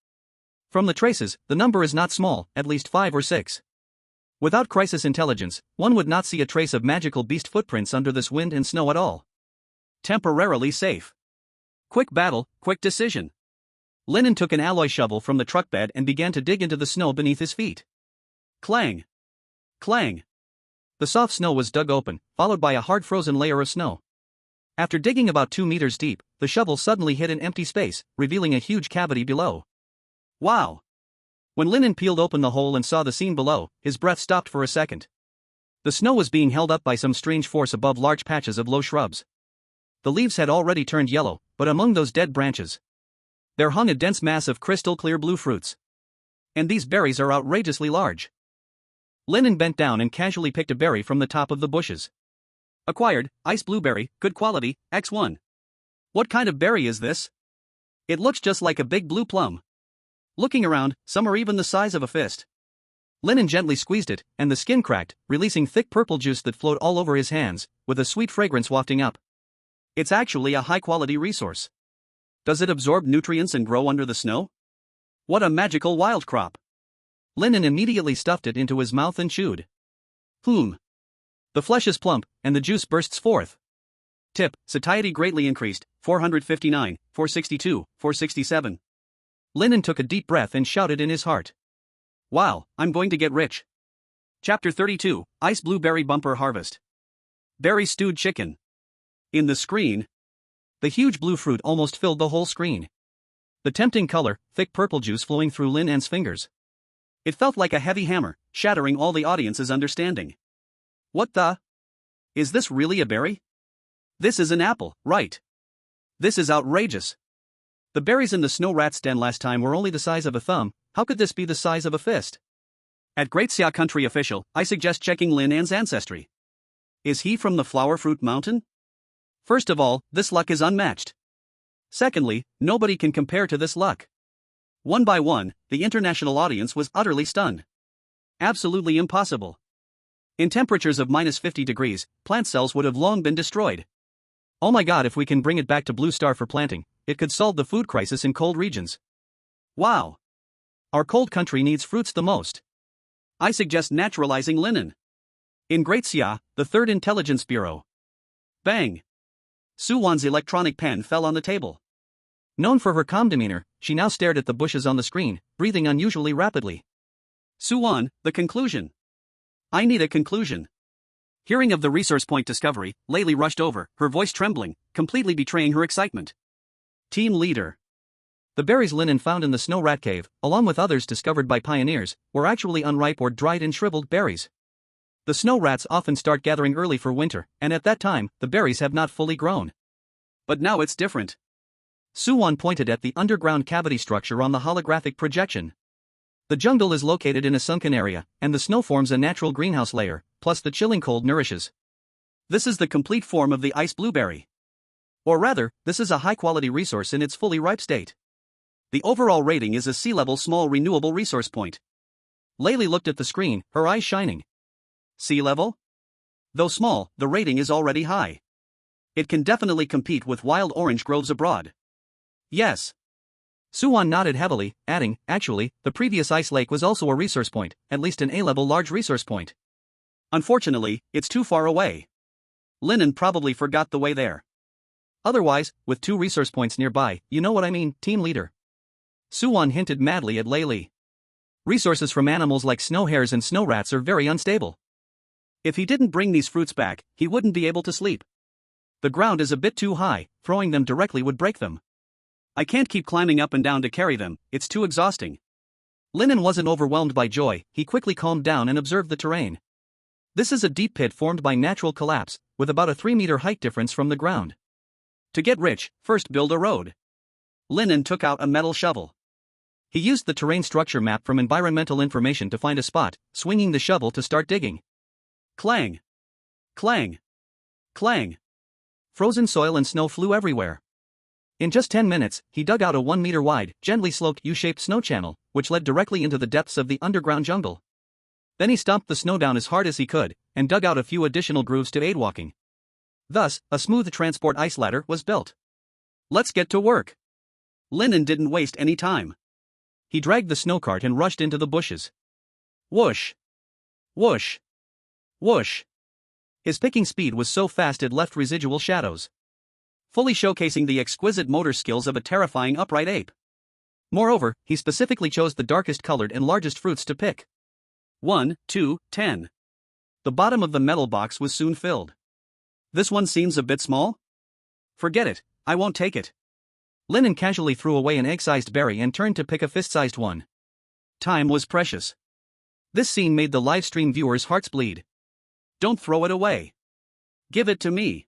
From the traces, the number is not small, at least 5 or 6. Without crisis intelligence, one would not see a trace of magical beast footprints under this wind and snow at all. Temporarily safe. Quick battle, quick decision. Lin An took an alloy shovel from the truck bed and began to dig into the snow beneath his feet. Clang. Clang. The soft snow was dug open, followed by a hard frozen layer of snow. After digging about 2 meters deep, the shovel suddenly hit an empty space, revealing a huge cavity below. Wow! When Lin An peeled open the hole and saw the scene below, his breath stopped for a second. The snow was being held up by some strange force above large patches of low shrubs. The leaves had already turned yellow, but among those dead branches, there hung a dense mass of crystal-clear blue fruits. And these berries are outrageously large. Lin An bent down and casually picked a berry from the top of the bushes. Acquired, ice blueberry, good quality, X1. What kind of berry is this? It looks just like a big blue plum. Looking around, some are even the size of a fist. Lin An gently squeezed it, and the skin cracked, releasing thick purple juice that flowed all over his hands, with a sweet fragrance wafting up. It's actually a high-quality resource. Does it absorb nutrients and grow under the snow? What a magical wild crop! Lin An immediately stuffed it into his mouth and chewed. The flesh is plump, and the juice bursts forth. Tip, satiety greatly increased, 459, 462, 467. Lin An took a deep breath and shouted in his heart. Wow, I'm going to get rich. Chapter 32, Ice Blueberry Bumper Harvest. Berry Stewed Chicken. In the screen, the huge blue fruit almost filled the whole screen. The tempting color, thick purple juice flowing through Lin An's fingers. It felt like a heavy hammer, shattering all the audience's understanding. What the? Is this really a berry? This is an apple, right? This is outrageous. The berries in the snow rat's den last time were only the size of a thumb. How could this be the size of a fist? At Great Xia Country official, I suggest checking Lin An's ancestry. Is he from the Flower Fruit Mountain? First of all, this luck is unmatched. Secondly, nobody can compare to this luck. One by one, the international audience was utterly stunned. Absolutely impossible. In temperatures of -50 degrees, plant cells would have long been destroyed. Oh my god, if we can bring it back to Blue Star for planting, it could solve the food crisis in cold regions. Wow! Our cold country needs fruits the most. I suggest naturalizing Lin An. In Great Xia, the Third Intelligence Bureau. Bang! Suwan's electronic pen fell on the table. Known for her calm demeanor, she now stared at the bushes on the screen, breathing unusually rapidly. Suwan, the conclusion. I need a conclusion. Hearing of the resource point discovery, Layli rushed over, her voice trembling, completely betraying her excitement. Team leader. The berries Lin An found in the snow rat cave, along with others discovered by pioneers, were actually unripe or dried and shriveled berries. The snow rats often start gathering early for winter, and at that time, the berries have not fully grown. But now it's different. Suwan pointed at the underground cavity structure on the holographic projection. The jungle is located in a sunken area, and the snow forms a natural greenhouse layer, plus the chilling cold nourishes. This is the complete form of the ice blueberry. Or rather, this is a high-quality resource in its fully ripe state. The overall rating is a sea-level small renewable resource point. Layli looked at the screen, her eyes shining. Sea level? Though small, the rating is already high. It can definitely compete with wild orange groves abroad. Yes. Suwan nodded heavily, adding, actually, the previous ice lake was also a resource point, at least an A-level large resource point. Unfortunately, it's too far away. Lin An probably forgot the way there. Otherwise, with 2 resource points nearby, you know what I mean, team leader. Suwan hinted madly at Layli. Resources from animals like snow hares and snow rats are very unstable. If he didn't bring these fruits back, he wouldn't be able to sleep. The ground is a bit too high, throwing them directly would break them. I can't keep climbing up and down to carry them, it's too exhausting. Lin An wasn't overwhelmed by joy, he quickly calmed down and observed the terrain. This is a deep pit formed by natural collapse, with about a 3-meter height difference from the ground. To get rich, first build a road. Lin An took out a metal shovel. He used the terrain structure map from environmental information to find a spot, swinging the shovel to start digging. Clang! Clang! Clang! Frozen soil and snow flew everywhere. In just 10 minutes, he dug out a 1-meter-wide, gently sloped U-shaped snow channel, which led directly into the depths of the underground jungle. Then he stomped the snow down as hard as he could, and dug out a few additional grooves to aid walking. Thus, a smooth transport ice ladder was built. Let's get to work. Lin An didn't waste any time. He dragged the snow cart and rushed into the bushes. Whoosh! Whoosh! Whoosh! His picking speed was so fast it left residual shadows, fully showcasing the exquisite motor skills of a terrifying upright ape. Moreover, he specifically chose the darkest colored and largest fruits to pick. 1, 2, 10. The bottom of the metal box was soon filled. This one seems a bit small? Forget it, I won't take it. Lin An casually threw away an egg-sized berry and turned to pick a fist-sized one. Time was precious. This scene made the livestream viewers' hearts bleed. Don't throw it away. Give it to me.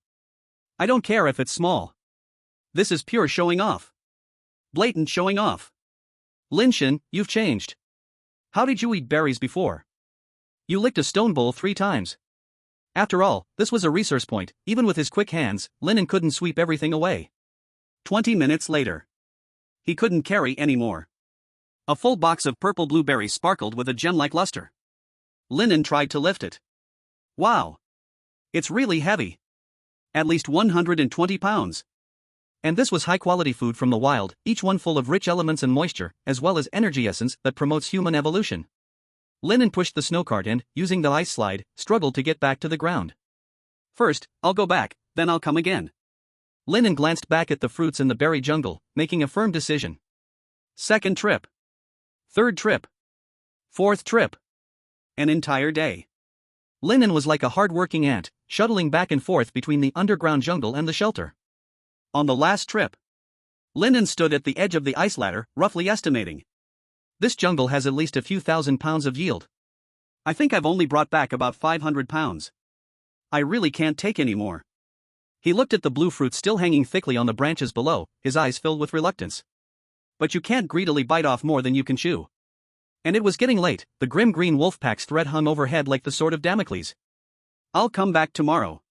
I don't care if it's small. This is pure showing off. Blatant showing off. Lin An, you've changed. How did you eat berries before? You licked a stone bowl 3 times. After all, this was a resource point. Even with his quick hands, Lin An couldn't sweep everything away. 20 minutes later. He couldn't carry any more. A full box of purple blueberries sparkled with a gem-like luster. Lin An tried to lift it. Wow! It's really heavy. At least 120 pounds. And this was high-quality food from the wild, each one full of rich elements and moisture, as well as energy essence that promotes human evolution. Lin An pushed the snowcart and, using the ice slide, struggled to get back to the ground. First, I'll go back, then I'll come again. Lin An glanced back at the fruits in the berry jungle, making a firm decision. Second trip. Third trip. Fourth trip. An entire day. Lin An was like a hard-working ant, shuttling back and forth between the underground jungle and the shelter. On the last trip, Lin An stood at the edge of the ice ladder, roughly estimating. This jungle has at least a few thousand pounds of yield. I think I've only brought back about 500 pounds. I really can't take any more. He looked at the blue fruit still hanging thickly on the branches below, his eyes filled with reluctance. But you can't greedily bite off more than you can chew. And it was getting late, the grim green wolf pack's threat hung overhead like the sword of Damocles. I'll come back tomorrow.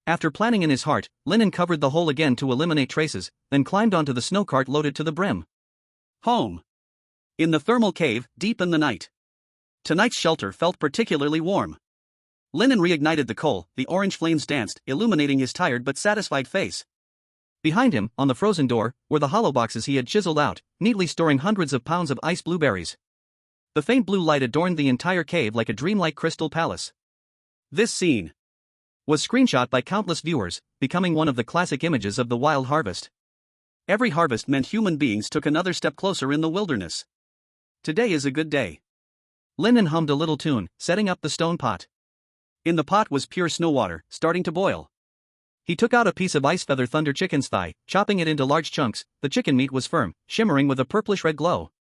After planning in his heart, Lin An covered the hole again to eliminate traces, then climbed onto the snowcart loaded to the brim. Home. In the thermal cave, deep in the night. Tonight's shelter felt particularly warm. Lin An reignited the coal, the orange flames danced, illuminating his tired but satisfied face. Behind him, on the frozen door, were the hollow boxes he had chiseled out, neatly storing hundreds of pounds of ice blueberries. The faint blue light adorned the entire cave like a dreamlike crystal palace. This scene was screenshot by countless viewers, becoming one of the classic images of the wild harvest. Every harvest meant human beings took another step closer in the wilderness. Today is a good day. Lin An hummed a little tune, setting up the stone pot. In the pot was pure snow water, starting to boil. He took out a piece of ice feather thunder chicken's thigh, chopping it into large chunks. The chicken meat was firm, shimmering with a purplish-red glow.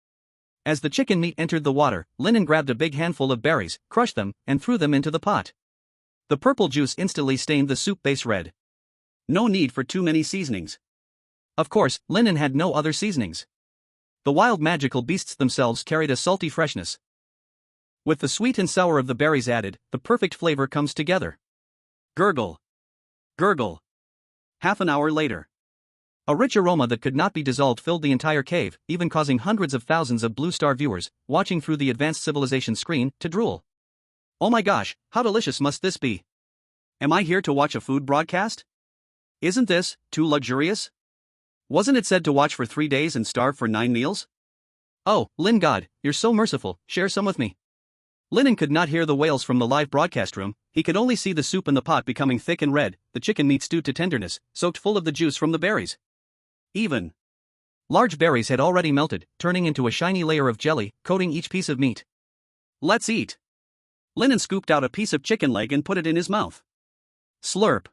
As the chicken meat entered the water, Lin An grabbed a big handful of berries, crushed them, and threw them into the pot. The purple juice instantly stained the soup base red. No need for too many seasonings. Of course, Lin An had no other seasonings. The wild magical beasts themselves carried a salty freshness. With the sweet and sour of the berries added, the perfect flavor comes together. Gurgle. Gurgle. Half an hour later. A rich aroma that could not be dissolved filled the entire cave, even causing hundreds of thousands of Blue Star viewers, watching through the advanced civilization screen, to drool. Oh my gosh, how delicious must this be? Am I here to watch a food broadcast? Isn't this too luxurious? Wasn't it said to watch for 3 days and starve for 9 meals? Oh, Lin God, you're so merciful, share some with me. Lin An could not hear the wails from the live broadcast room, he could only see the soup in the pot becoming thick and red, the chicken meat stewed to tenderness, soaked full of the juice from the berries. Even large berries had already melted, turning into a shiny layer of jelly, coating each piece of meat. Let's eat. Lin An scooped out a piece of chicken leg and put it in his mouth. Slurp.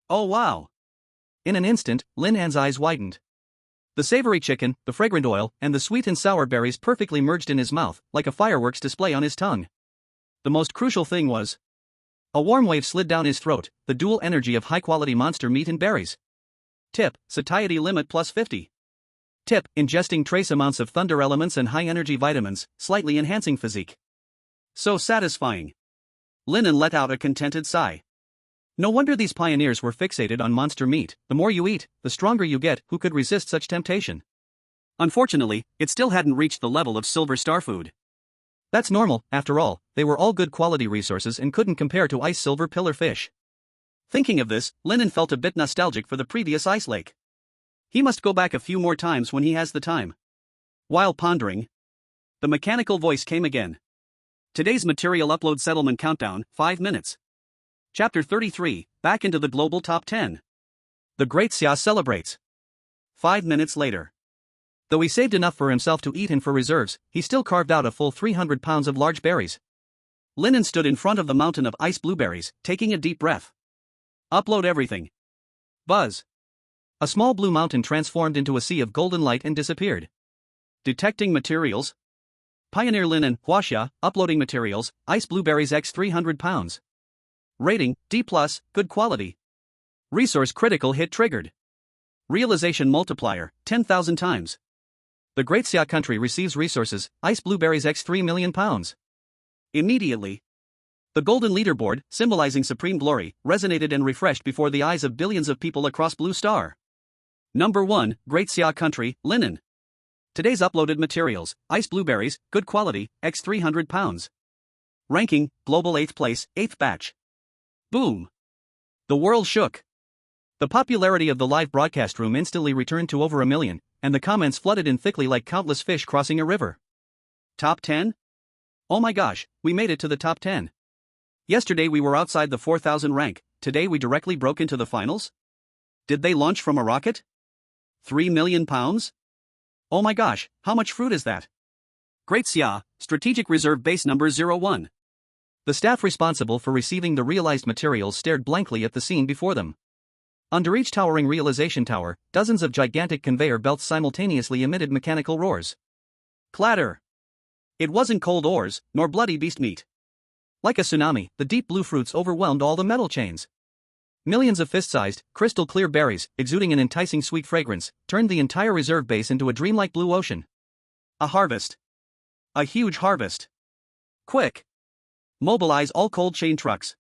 Oh wow. In an instant, Lin An's eyes widened. The savory chicken, the fragrant oil, and the sweet and sour berries perfectly merged in his mouth, like a fireworks display on his tongue. The most crucial thing was, a warm wave slid down his throat, the dual energy of high-quality monster meat and berries. Tip, satiety limit plus 50. Tip, ingesting trace amounts of thunder elements and high-energy vitamins, slightly enhancing physique. So satisfying. Lin An let out a contented sigh. No wonder these pioneers were fixated on monster meat. The more you eat, the stronger you get. Who could resist such temptation? Unfortunately, it still hadn't reached the level of silver star food. That's normal, after all, they were all good quality resources and couldn't compare to ice silver pillar fish. Thinking of this, Lin An felt a bit nostalgic for the previous ice lake. He must go back a few more times when he has the time. While pondering, the mechanical voice came again. Today's material upload settlement countdown, 5 minutes. Chapter 33, back into the global top 10. The Great Xia celebrates. 5 minutes later. Though he saved enough for himself to eat and for reserves, he still carved out a full 300 pounds of large berries. Lin An stood in front of the mountain of ice blueberries, taking a deep breath. Upload everything. Buzz. A small blue mountain transformed into a sea of golden light and disappeared. Detecting materials. Pioneer Lin An, Huaxia, uploading materials, ice blueberries x 300 pounds. Rating, D+, good quality. Resource critical hit triggered. Realization multiplier, 10,000 times. The Great Xia country receives resources, ice blueberries x 3 million pounds. Immediately, the golden leaderboard, symbolizing supreme glory, resonated and refreshed before the eyes of billions of people across Blue Star. Number 1, Great Xia country, Lin An. Today's uploaded materials, ice blueberries, good quality, x 300 pounds. Ranking, global 8th place, 8th batch. Boom. The world shook. The popularity of the live broadcast room instantly returned to over 1 million, and the comments flooded in thickly like countless fish crossing a river. Top 10? Oh my gosh, we made it to the top 10. Yesterday we were outside the 4,000 rank, today we directly broke into the finals? Did they launch from a rocket? 3 million pounds? Oh my gosh, how much fruit is that? Great Xia, Strategic Reserve Base Number 01. The staff responsible for receiving the realized materials stared blankly at the scene before them. Under each towering realization tower, dozens of gigantic conveyor belts simultaneously emitted mechanical roars. Clatter! It wasn't cold ores, nor bloody beast meat. Like a tsunami, the deep blue fruits overwhelmed all the metal chains. Millions of fist-sized, crystal-clear berries, exuding an enticing sweet fragrance, turned the entire reserve base into a dreamlike blue ocean. A harvest. A huge harvest. Quick! Mobilize all cold chain trucks.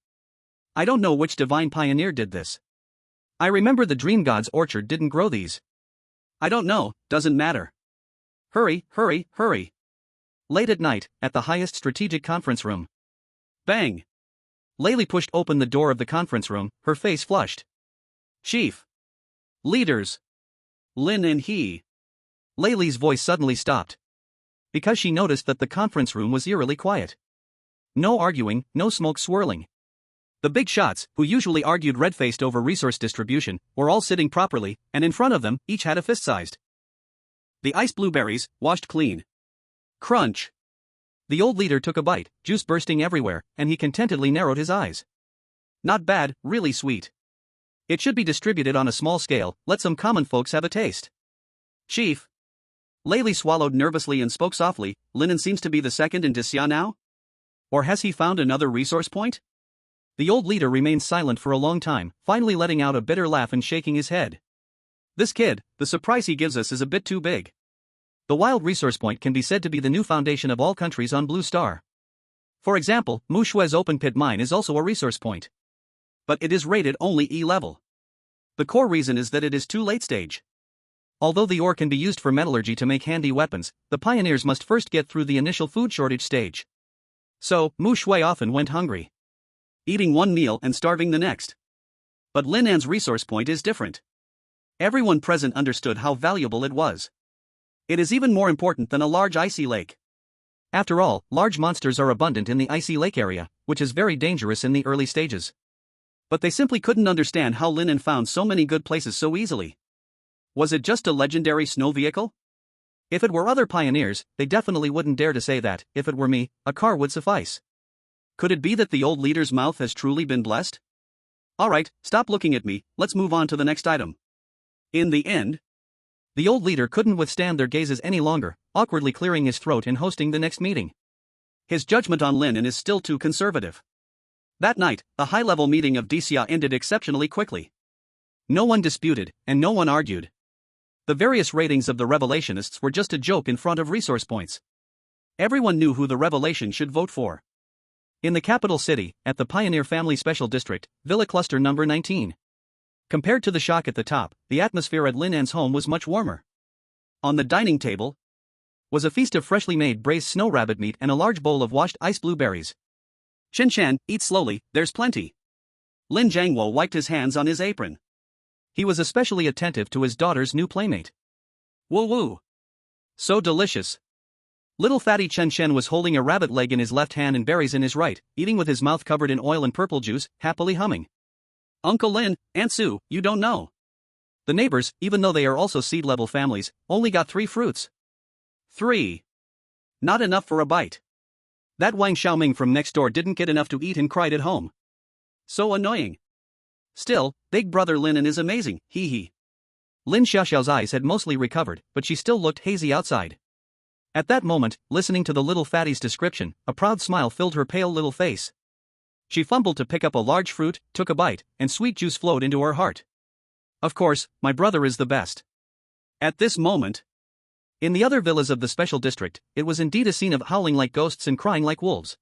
I don't know which divine pioneer did this. I remember the Dream God's orchard didn't grow these. I don't know, doesn't matter. Hurry, hurry, hurry. Late at night, at the highest strategic conference room. Bang! Layli pushed open the door of the conference room, her face flushed. Chief. Leaders. Lin and he. Layli's voice suddenly stopped. Because she noticed that the conference room was eerily quiet. No arguing, no smoke swirling. The big shots, who usually argued red-faced over resource distribution, were all sitting properly, and in front of them, each had a fist-sized. The ice blueberries, washed clean. Crunch. The old leader took a bite, juice bursting everywhere, and he contentedly narrowed his eyes. Not bad, really sweet. It should be distributed on a small scale, let some common folks have a taste. Chief. Layli swallowed nervously and spoke softly, Lin An seems to be the second in Xia now? Or has he found another resource point? The old leader remained silent for a long time, finally letting out a bitter laugh and shaking his head. This kid, the surprise he gives us is a bit too big. The wild resource point can be said to be the new foundation of all countries on Blue Star. For example, Mu Shue's open pit mine is also a resource point. But it is rated only E level. The core reason is that it is too late stage. Although the ore can be used for metallurgy to make handy weapons, the pioneers must first get through the initial food shortage stage. So, Mu Shui often went hungry. Eating one meal and starving the next. But Lin An's resource point is different. Everyone present understood how valuable it was. It is even more important than a large icy lake. After all, large monsters are abundant in the icy lake area, which is very dangerous in the early stages. But they simply couldn't understand how Lin An found so many good places so easily. Was it just a legendary snow vehicle? If it were other pioneers, they definitely wouldn't dare to say that. If it were me, a car would suffice. Could it be that the old leader's mouth has truly been blessed? Alright, stop looking at me, let's move on to the next item. In the end, the old leader couldn't withstand their gazes any longer, awkwardly clearing his throat and hosting the next meeting. His judgment on Lin An is still too conservative. That night, the high-level meeting of Xia ended exceptionally quickly. No one disputed, and no one argued. The various ratings of the revelationists were just a joke in front of resource points. Everyone knew who the revelation should vote for. In the capital city, at the Pioneer Family Special District, Villa Cluster number 19. Compared to the shock at the top, the atmosphere at Lin An's home was much warmer. On the dining table was a feast of freshly made braised snow rabbit meat and a large bowl of washed ice blueberries. Chen Shan, eat slowly, there's plenty. Lin Jiangwo wiped his hands on his apron. He was especially attentive to his daughter's new playmate. Woo woo. So delicious. Little fatty Chen Shen was holding a rabbit leg in his left hand and berries in his right, eating with his mouth covered in oil and purple juice, happily humming. Uncle Lin, Aunt Sue, you don't know. The neighbors, even though they are also seed-level families, only got 3 fruits. 3. Not enough for a bite. That Wang Xiaoming from next door didn't get enough to eat and cried at home. So annoying. Still, big brother Lin An is amazing, hee hee. Lin Xiaoxiao's eyes had mostly recovered, but she still looked hazy outside. At that moment, listening to the little fatty's description, a proud smile filled her pale little face. She fumbled to pick up a large fruit, took a bite, and sweet juice flowed into her heart. Of course, my brother is the best. At this moment, in the other villas of the special district, it was indeed a scene of howling like ghosts and crying like wolves.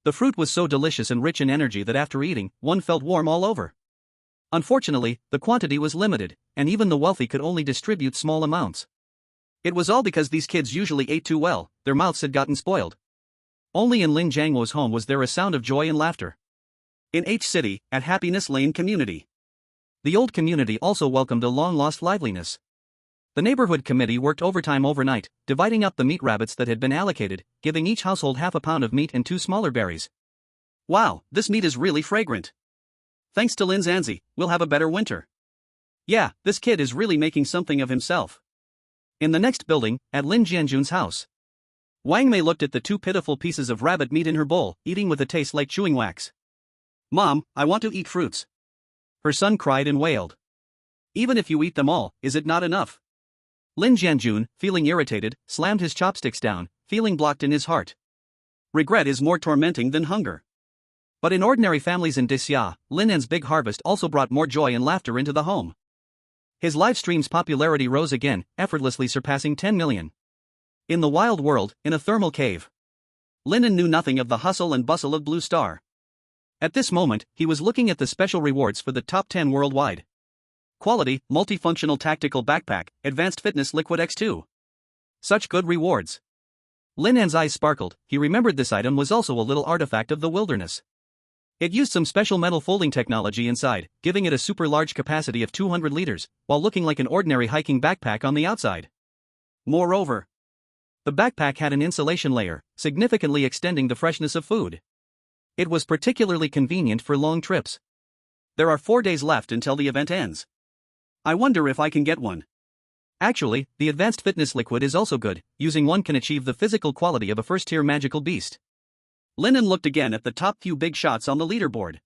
The fruit was so delicious and rich in energy that after eating, one felt warm all over. Unfortunately, the quantity was limited, and even the wealthy could only distribute small amounts. It was all because these kids usually ate too well, their mouths had gotten spoiled. Only in Lin Jiangwo's home was there a sound of joy and laughter. In H City, at Happiness Lane community. The old community also welcomed a long-lost liveliness. The neighborhood committee worked overtime overnight, dividing up the meat rabbits that had been allocated, giving each household half a pound of meat and 2 smaller berries. Wow, this meat is really fragrant. Thanks to Lin Anzi, we'll have a better winter. Yeah, this kid is really making something of himself. In the next building, at Lin Jianjun's house, Wang Mei looked at the 2 pitiful pieces of rabbit meat in her bowl, eating with a taste like chewing wax. Mom, I want to eat fruits. Her son cried and wailed. Even if you eat them all, is it not enough? Lin Jianjun, feeling irritated, slammed his chopsticks down, feeling blocked in his heart. Regret is more tormenting than hunger. But in ordinary families in Xia, Lin An's big harvest also brought more joy and laughter into the home. His live stream's popularity rose again, effortlessly surpassing 10 million. In the wild world, in a thermal cave, Lin An knew nothing of the hustle and bustle of Blue Star. At this moment, he was looking at the special rewards for the top 10 worldwide. Quality, multifunctional tactical backpack, advanced fitness liquid X2. Such good rewards. Lin An's eyes sparkled, he remembered this item was also a little artifact of the wilderness. It used some special metal folding technology inside, giving it a super large capacity of 200 liters, while looking like an ordinary hiking backpack on the outside. Moreover, the backpack had an insulation layer, significantly extending the freshness of food. It was particularly convenient for long trips. There are 4 days left until the event ends. I wonder if I can get one. Actually, the advanced fitness liquid is also good, using one can achieve the physical quality of a first-tier magical beast. Lin An looked again at the top few big shots on the leaderboard.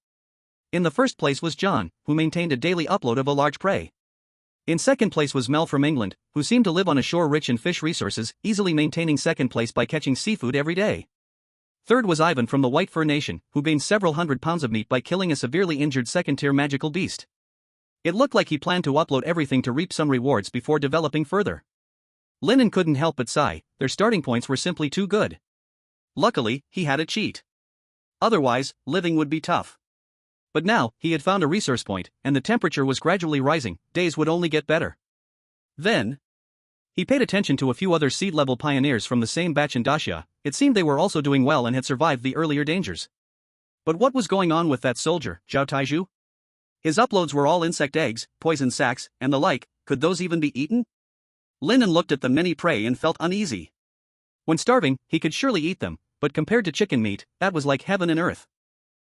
In the first place was John, who maintained a daily upload of a large prey. In second place was Mel from England, who seemed to live on a shore rich in fish resources, easily maintaining second place by catching seafood every day. Third was Ivan from the White Fur Nation, who gained several hundred pounds of meat by killing a severely injured second-tier magical beast. It looked like he planned to upload everything to reap some rewards before developing further. Lin An couldn't help but sigh, their starting points were simply too good. Luckily, he had a cheat. Otherwise, living would be tough. But now, he had found a resource point, and the temperature was gradually rising, days would only get better. Then, he paid attention to a few other seed-level pioneers from the same batch in Daxia. It seemed they were also doing well and had survived the earlier dangers. But what was going on with that soldier, Zhao Taizhu? His uploads were all insect eggs, poison sacs, and the like, could those even be eaten? Lin An looked at the many prey and felt uneasy. When starving, he could surely eat them, but compared to chicken meat, that was like heaven and earth.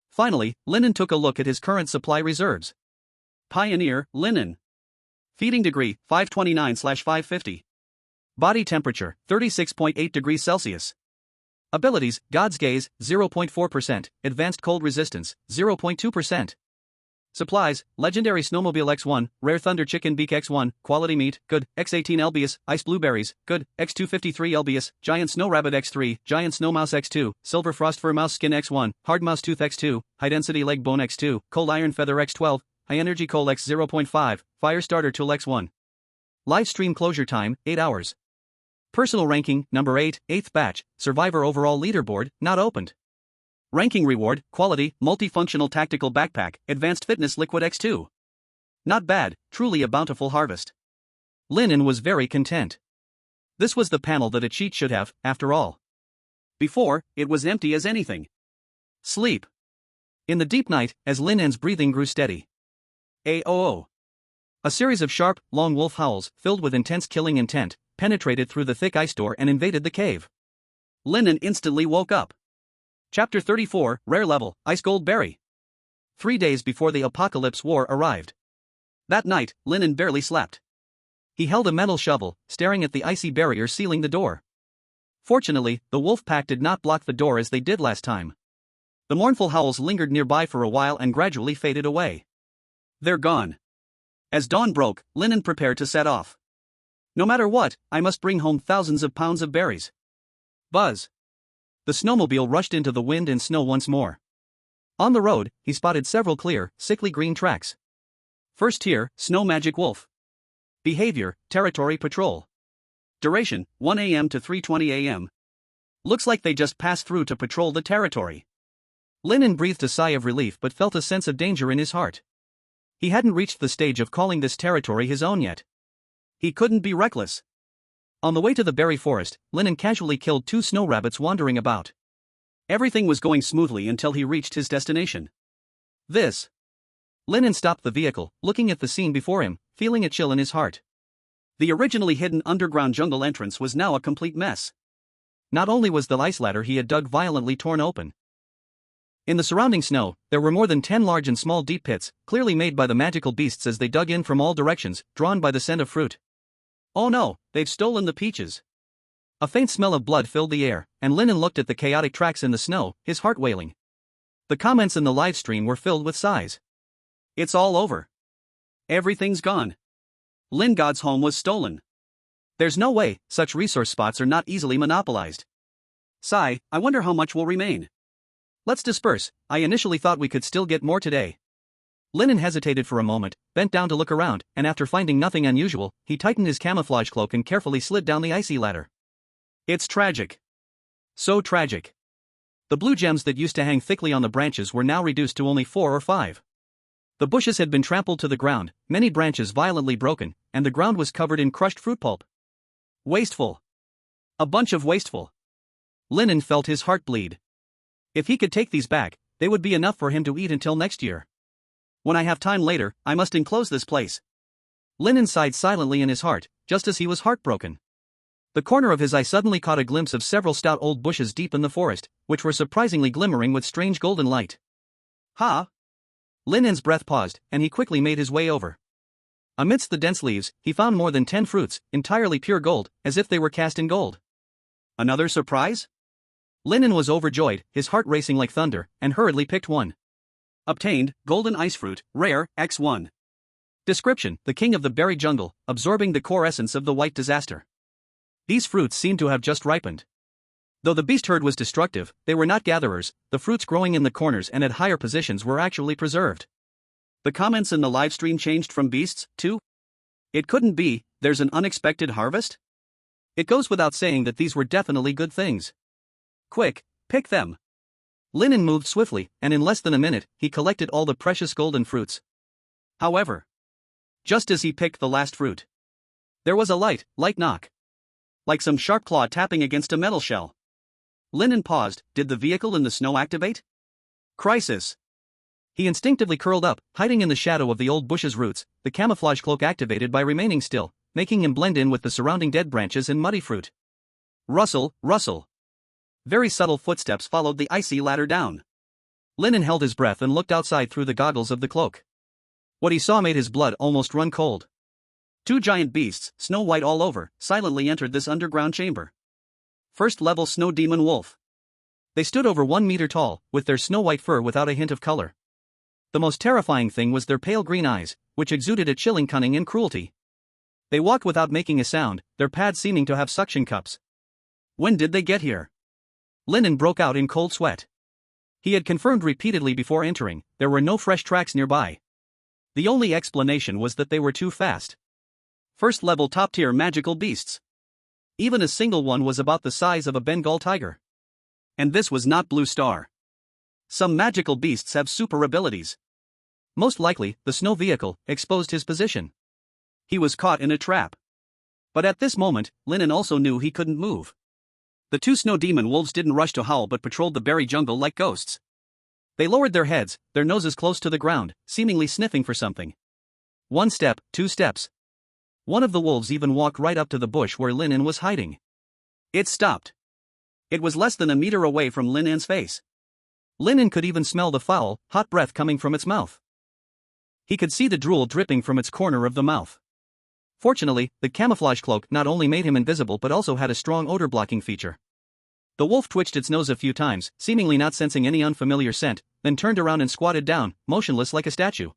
Finally, Lin An took a look at his current supply reserves. Pioneer, Lin An. Feeding degree, 529/550. Body temperature, 36.8 degrees Celsius. Abilities, God's Gaze, 0.4%, Advanced Cold Resistance, 0.2%. Supplies, Legendary Snowmobile X1, Rare Thunder Chicken Beak X1, Quality Meat, good, X18 Elbius, Ice Blueberries, good, X253 Elbius, Giant Snow Rabbit X3, Giant Snow Mouse X2, Silver Frost Fur Mouse Skin X1, Hard Mouse Tooth X2, High Density Leg Bone X2, Cold Iron Feather X12, High Energy Coal X 0.5, Fire Starter Tool X1. Live stream closure time, 8 hours. Personal ranking, number 8, 8th batch, Survivor overall leaderboard, not opened. Ranking reward, quality, multifunctional tactical backpack, advanced fitness liquid X2. Not bad, truly a bountiful harvest. Lin An was very content. This was the panel that a cheat should have, after all. Before, it was empty as anything. Sleep. In the deep night, as Lin An's breathing grew steady. A series of sharp, long wolf howls, filled with intense killing intent, penetrated through the thick ice door and invaded the cave. Lin An instantly woke up. Chapter 34, Rare Level, Ice Gold Berry. 3 days before the Apocalypse War arrived. That night, Lin An barely slept. He held a metal shovel, staring at the icy barrier sealing the door. Fortunately, the wolf pack did not block the door as they did last time. The mournful howls lingered nearby for a while and gradually faded away. They're gone. As dawn broke, Lin An prepared to set off. No matter what, I must bring home thousands of pounds of berries. Buzz. The snowmobile rushed into the wind and snow once more. On the road, he spotted several clear, sickly green tracks. First tier, Snow Magic Wolf. Behavior, Territory Patrol. Duration, 1 a.m. to 3:20 a.m. Looks like they just passed through to patrol the territory. Lin An breathed a sigh of relief but felt a sense of danger in his heart. He hadn't reached the stage of calling this territory his own yet. He couldn't be reckless. On the way to the berry forest, Lin An casually killed 2 snow rabbits wandering about. Everything was going smoothly until he reached his destination. Lin An stopped the vehicle, looking at the scene before him, feeling a chill in his heart. The originally hidden underground jungle entrance was now a complete mess. Not only was the ice ladder he had dug violently torn open. In the surrounding snow, there were more than 10 large and small deep pits, clearly made by the magical beasts as they dug in from all directions, drawn by the scent of fruit. Oh no, they've stolen the peaches. A faint smell of blood filled the air, and Lin An looked at the chaotic tracks in the snow, his heart wailing. The comments in the live stream were filled with sighs. It's all over. Everything's gone. Lin God's home was stolen. There's no way, such resource spots are not easily monopolized. Sigh, I wonder how much will remain. Let's disperse, I initially thought we could still get more today. Lin An hesitated for a moment, bent down to look around, and after finding nothing unusual, he tightened his camouflage cloak and carefully slid down the icy ladder. It's tragic. So tragic. The blue gems that used to hang thickly on the branches were now reduced to only 4 or 5. The bushes had been trampled to the ground, many branches violently broken, and the ground was covered in crushed fruit pulp. Wasteful. A bunch of wasteful. Lin An felt his heart bleed. If he could take these back, they would be enough for him to eat until next year. When I have time later, I must enclose this place. Lin An sighed silently in his heart, just as he was heartbroken. The corner of his eye suddenly caught a glimpse of several stout old bushes deep in the forest, which were surprisingly glimmering with strange golden light. Ha! Lin An's breath paused, and he quickly made his way over. Amidst the dense leaves, he found more than 10 fruits, entirely pure gold, as if they were cast in gold. Another surprise? Lin An was overjoyed, his heart racing like thunder, and hurriedly picked one. Obtained, golden ice fruit, rare, X1. Description: the king of the berry jungle, absorbing the core essence of the white disaster. These fruits seemed to have just ripened. Though the beast herd was destructive, they were not gatherers. The fruits growing in the corners and at higher positions were actually preserved. The comments in the live stream changed from beasts to "It couldn't be, there's an unexpected harvest?" It goes without saying that these were definitely good things. Quick, pick them. Lin An moved swiftly, and in less than a minute, he collected all the precious golden fruits. However, just as he picked the last fruit, there was a light knock. Like some sharp claw tapping against a metal shell. Lin An paused. Did the vehicle in the snow activate? Crisis. He instinctively curled up, hiding in the shadow of the old bush's roots, the camouflage cloak activated by remaining still, making him blend in with the surrounding dead branches and muddy fruit. Rustle, rustle. Very subtle footsteps followed the icy ladder down. Lin An held his breath and looked outside through the goggles of the cloak. What he saw made his blood almost run cold. 2 giant beasts, snow white all over, silently entered this underground chamber. First level snow demon wolf. They stood over 1 meter tall, with their snow white fur without a hint of color. The most terrifying thing was their pale green eyes, which exuded a chilling cunning and cruelty. They walked without making a sound, their pads seeming to have suction cups. When did they get here? Lin An broke out in cold sweat. He had confirmed repeatedly before entering, there were no fresh tracks nearby. The only explanation was that they were too fast. First level top tier magical beasts. Even a single one was about the size of a Bengal tiger. And this was not Blue Star. Some magical beasts have super abilities. Most likely, the snow vehicle exposed his position. He was caught in a trap. But at this moment, Lin An also knew he couldn't move. The 2 snow demon wolves didn't rush to howl but patrolled the berry jungle like ghosts. They lowered their heads, their noses close to the ground, seemingly sniffing for something. 1 step, 2 steps. One of the wolves even walked right up to the bush where Lin An was hiding. It stopped. It was less than a meter away from Lin An's face. Lin An could even smell the foul, hot breath coming from its mouth. He could see the drool dripping from its corner of the mouth. Fortunately, the camouflage cloak not only made him invisible but also had a strong odor-blocking feature. The wolf twitched its nose a few times, seemingly not sensing any unfamiliar scent, then turned around and squatted down, motionless like a statue.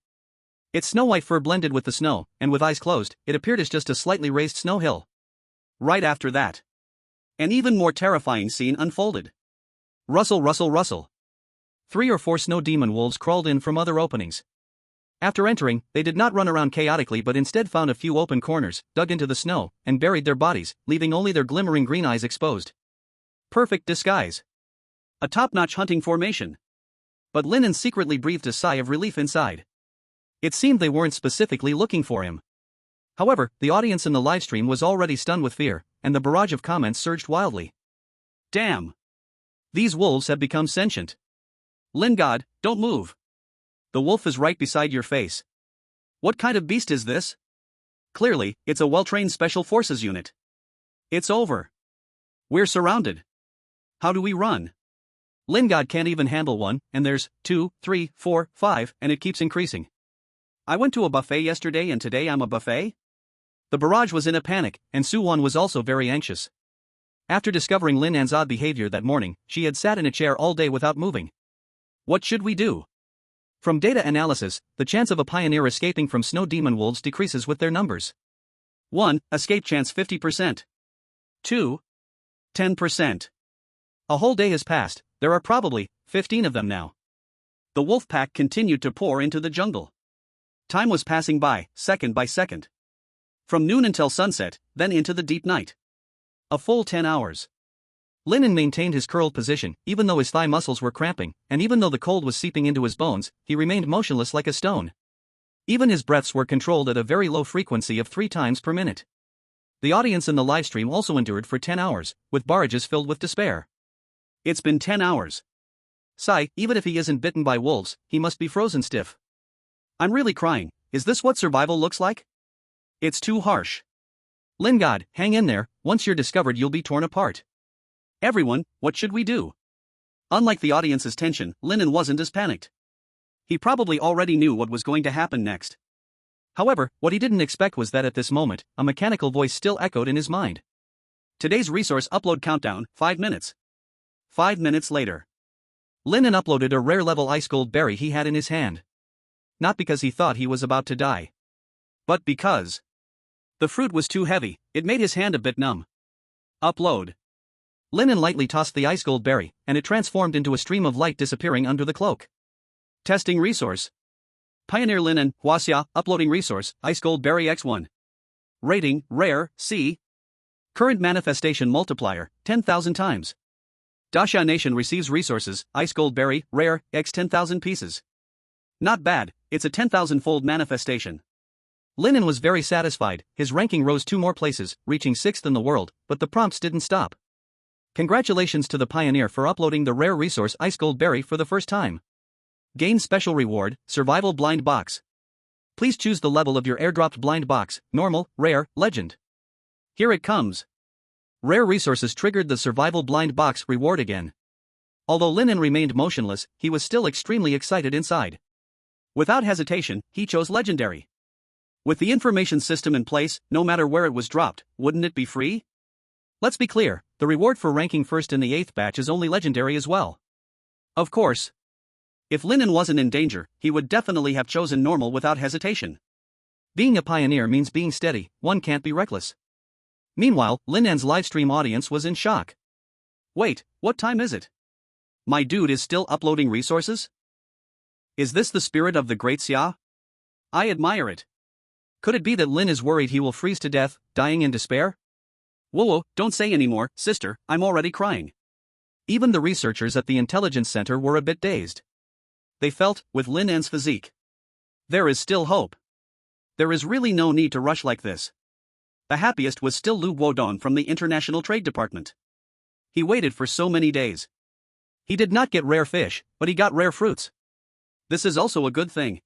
Its snow-white fur blended with the snow, and with eyes closed, it appeared as just a slightly raised snow hill. Right after that, an even more terrifying scene unfolded. Rustle, rustle, rustle. 3 or 4 snow demon wolves crawled in from other openings. After entering, they did not run around chaotically but instead found a few open corners, dug into the snow, and buried their bodies, leaving only their glimmering green eyes exposed. Perfect disguise. A top-notch hunting formation. But Lin An secretly breathed a sigh of relief inside. It seemed they weren't specifically looking for him. However, the audience in the livestream was already stunned with fear, and the barrage of comments surged wildly. Damn! These wolves have become sentient. Lin God, don't move. The wolf is right beside your face. What kind of beast is this? Clearly, it's a well-trained special forces unit. It's over. We're surrounded. How do we run? Lin God can't even handle one, and there's 2, 3, 4, 5, and it keeps increasing. I went to a buffet yesterday and today I'm a buffet? The barrage was in a panic, and Su-won was also very anxious. After discovering Lin An's odd behavior that morning, she had sat in a chair all day without moving. What should we do? From data analysis, the chance of a pioneer escaping from snow demon wolves decreases with their numbers. 1. Escape chance 50%. 2. 10%. A whole day has passed, there are probably 15 of them now. The wolf pack continued to pour into the jungle. Time was passing by, second by second. From noon until sunset, then into the deep night. A full 10 hours. Lin An maintained his curled position, even though his thigh muscles were cramping, and even though the cold was seeping into his bones, he remained motionless like a stone. Even his breaths were controlled at a very low frequency of 3 times per minute. The audience in the livestream also endured for 10 hours, with barrages filled with despair. It's been 10 hours. Sigh, even if he isn't bitten by wolves, he must be frozen stiff. I'm really crying, is this what survival looks like? It's too harsh. Lin God, hang in there, once you're discovered you'll be torn apart. Everyone, what should we do? Unlike the audience's tension, Lin An wasn't as panicked. He probably already knew what was going to happen next. However, what he didn't expect was that at this moment, a mechanical voice still echoed in his mind. Today's resource upload countdown, 5 minutes. 5 minutes later. Lin An uploaded a rare level ice gold berry he had in his hand. Not because he thought he was about to die. But because the fruit was too heavy, it made his hand a bit numb. Upload. Lin An lightly tossed the ice gold berry, and it transformed into a stream of light disappearing under the cloak. Testing resource. Pioneer Lin An, Huaxia, uploading resource, ice gold berry x1. Rating, rare, C. Current manifestation multiplier, 10,000 times. Xia Nation receives resources, ice gold berry, rare, x 10,000 pieces. Not bad, it's a 10,000-fold manifestation. Lin An was very satisfied, his ranking rose 2 more places, reaching 6th in the world, but the prompts didn't stop. Congratulations to the pioneer for uploading the rare resource ice gold berry for the first time. Gain special reward, survival blind box. Please choose the level of your airdropped blind box, normal, rare, legend. Here it comes. Rare resources triggered the survival blind box reward again. Although Lin An remained motionless, he was still extremely excited inside. Without hesitation, he chose legendary. With the information system in place, no matter where it was dropped, wouldn't it be free? Let's be clear, the reward for ranking first in the 8th batch is only legendary as well. Of course. If Lin An wasn't in danger, he would definitely have chosen normal without hesitation. Being a pioneer means being steady, one can't be reckless. Meanwhile, Lin An's livestream audience was in shock. Wait, what time is it? My dude is still uploading resources? Is this the spirit of the Great Xia? I admire it. Could it be that Lin is worried he will freeze to death, dying in despair? Whoa, don't say anymore, sister, I'm already crying. Even the researchers at the intelligence center were a bit dazed. They felt, with Lin An's physique, there is still hope. There is really no need to rush like this. The happiest was still Lu Guodong from the International Trade Department. He waited for so many days. He did not get rare fish, but he got rare fruits. This is also a good thing.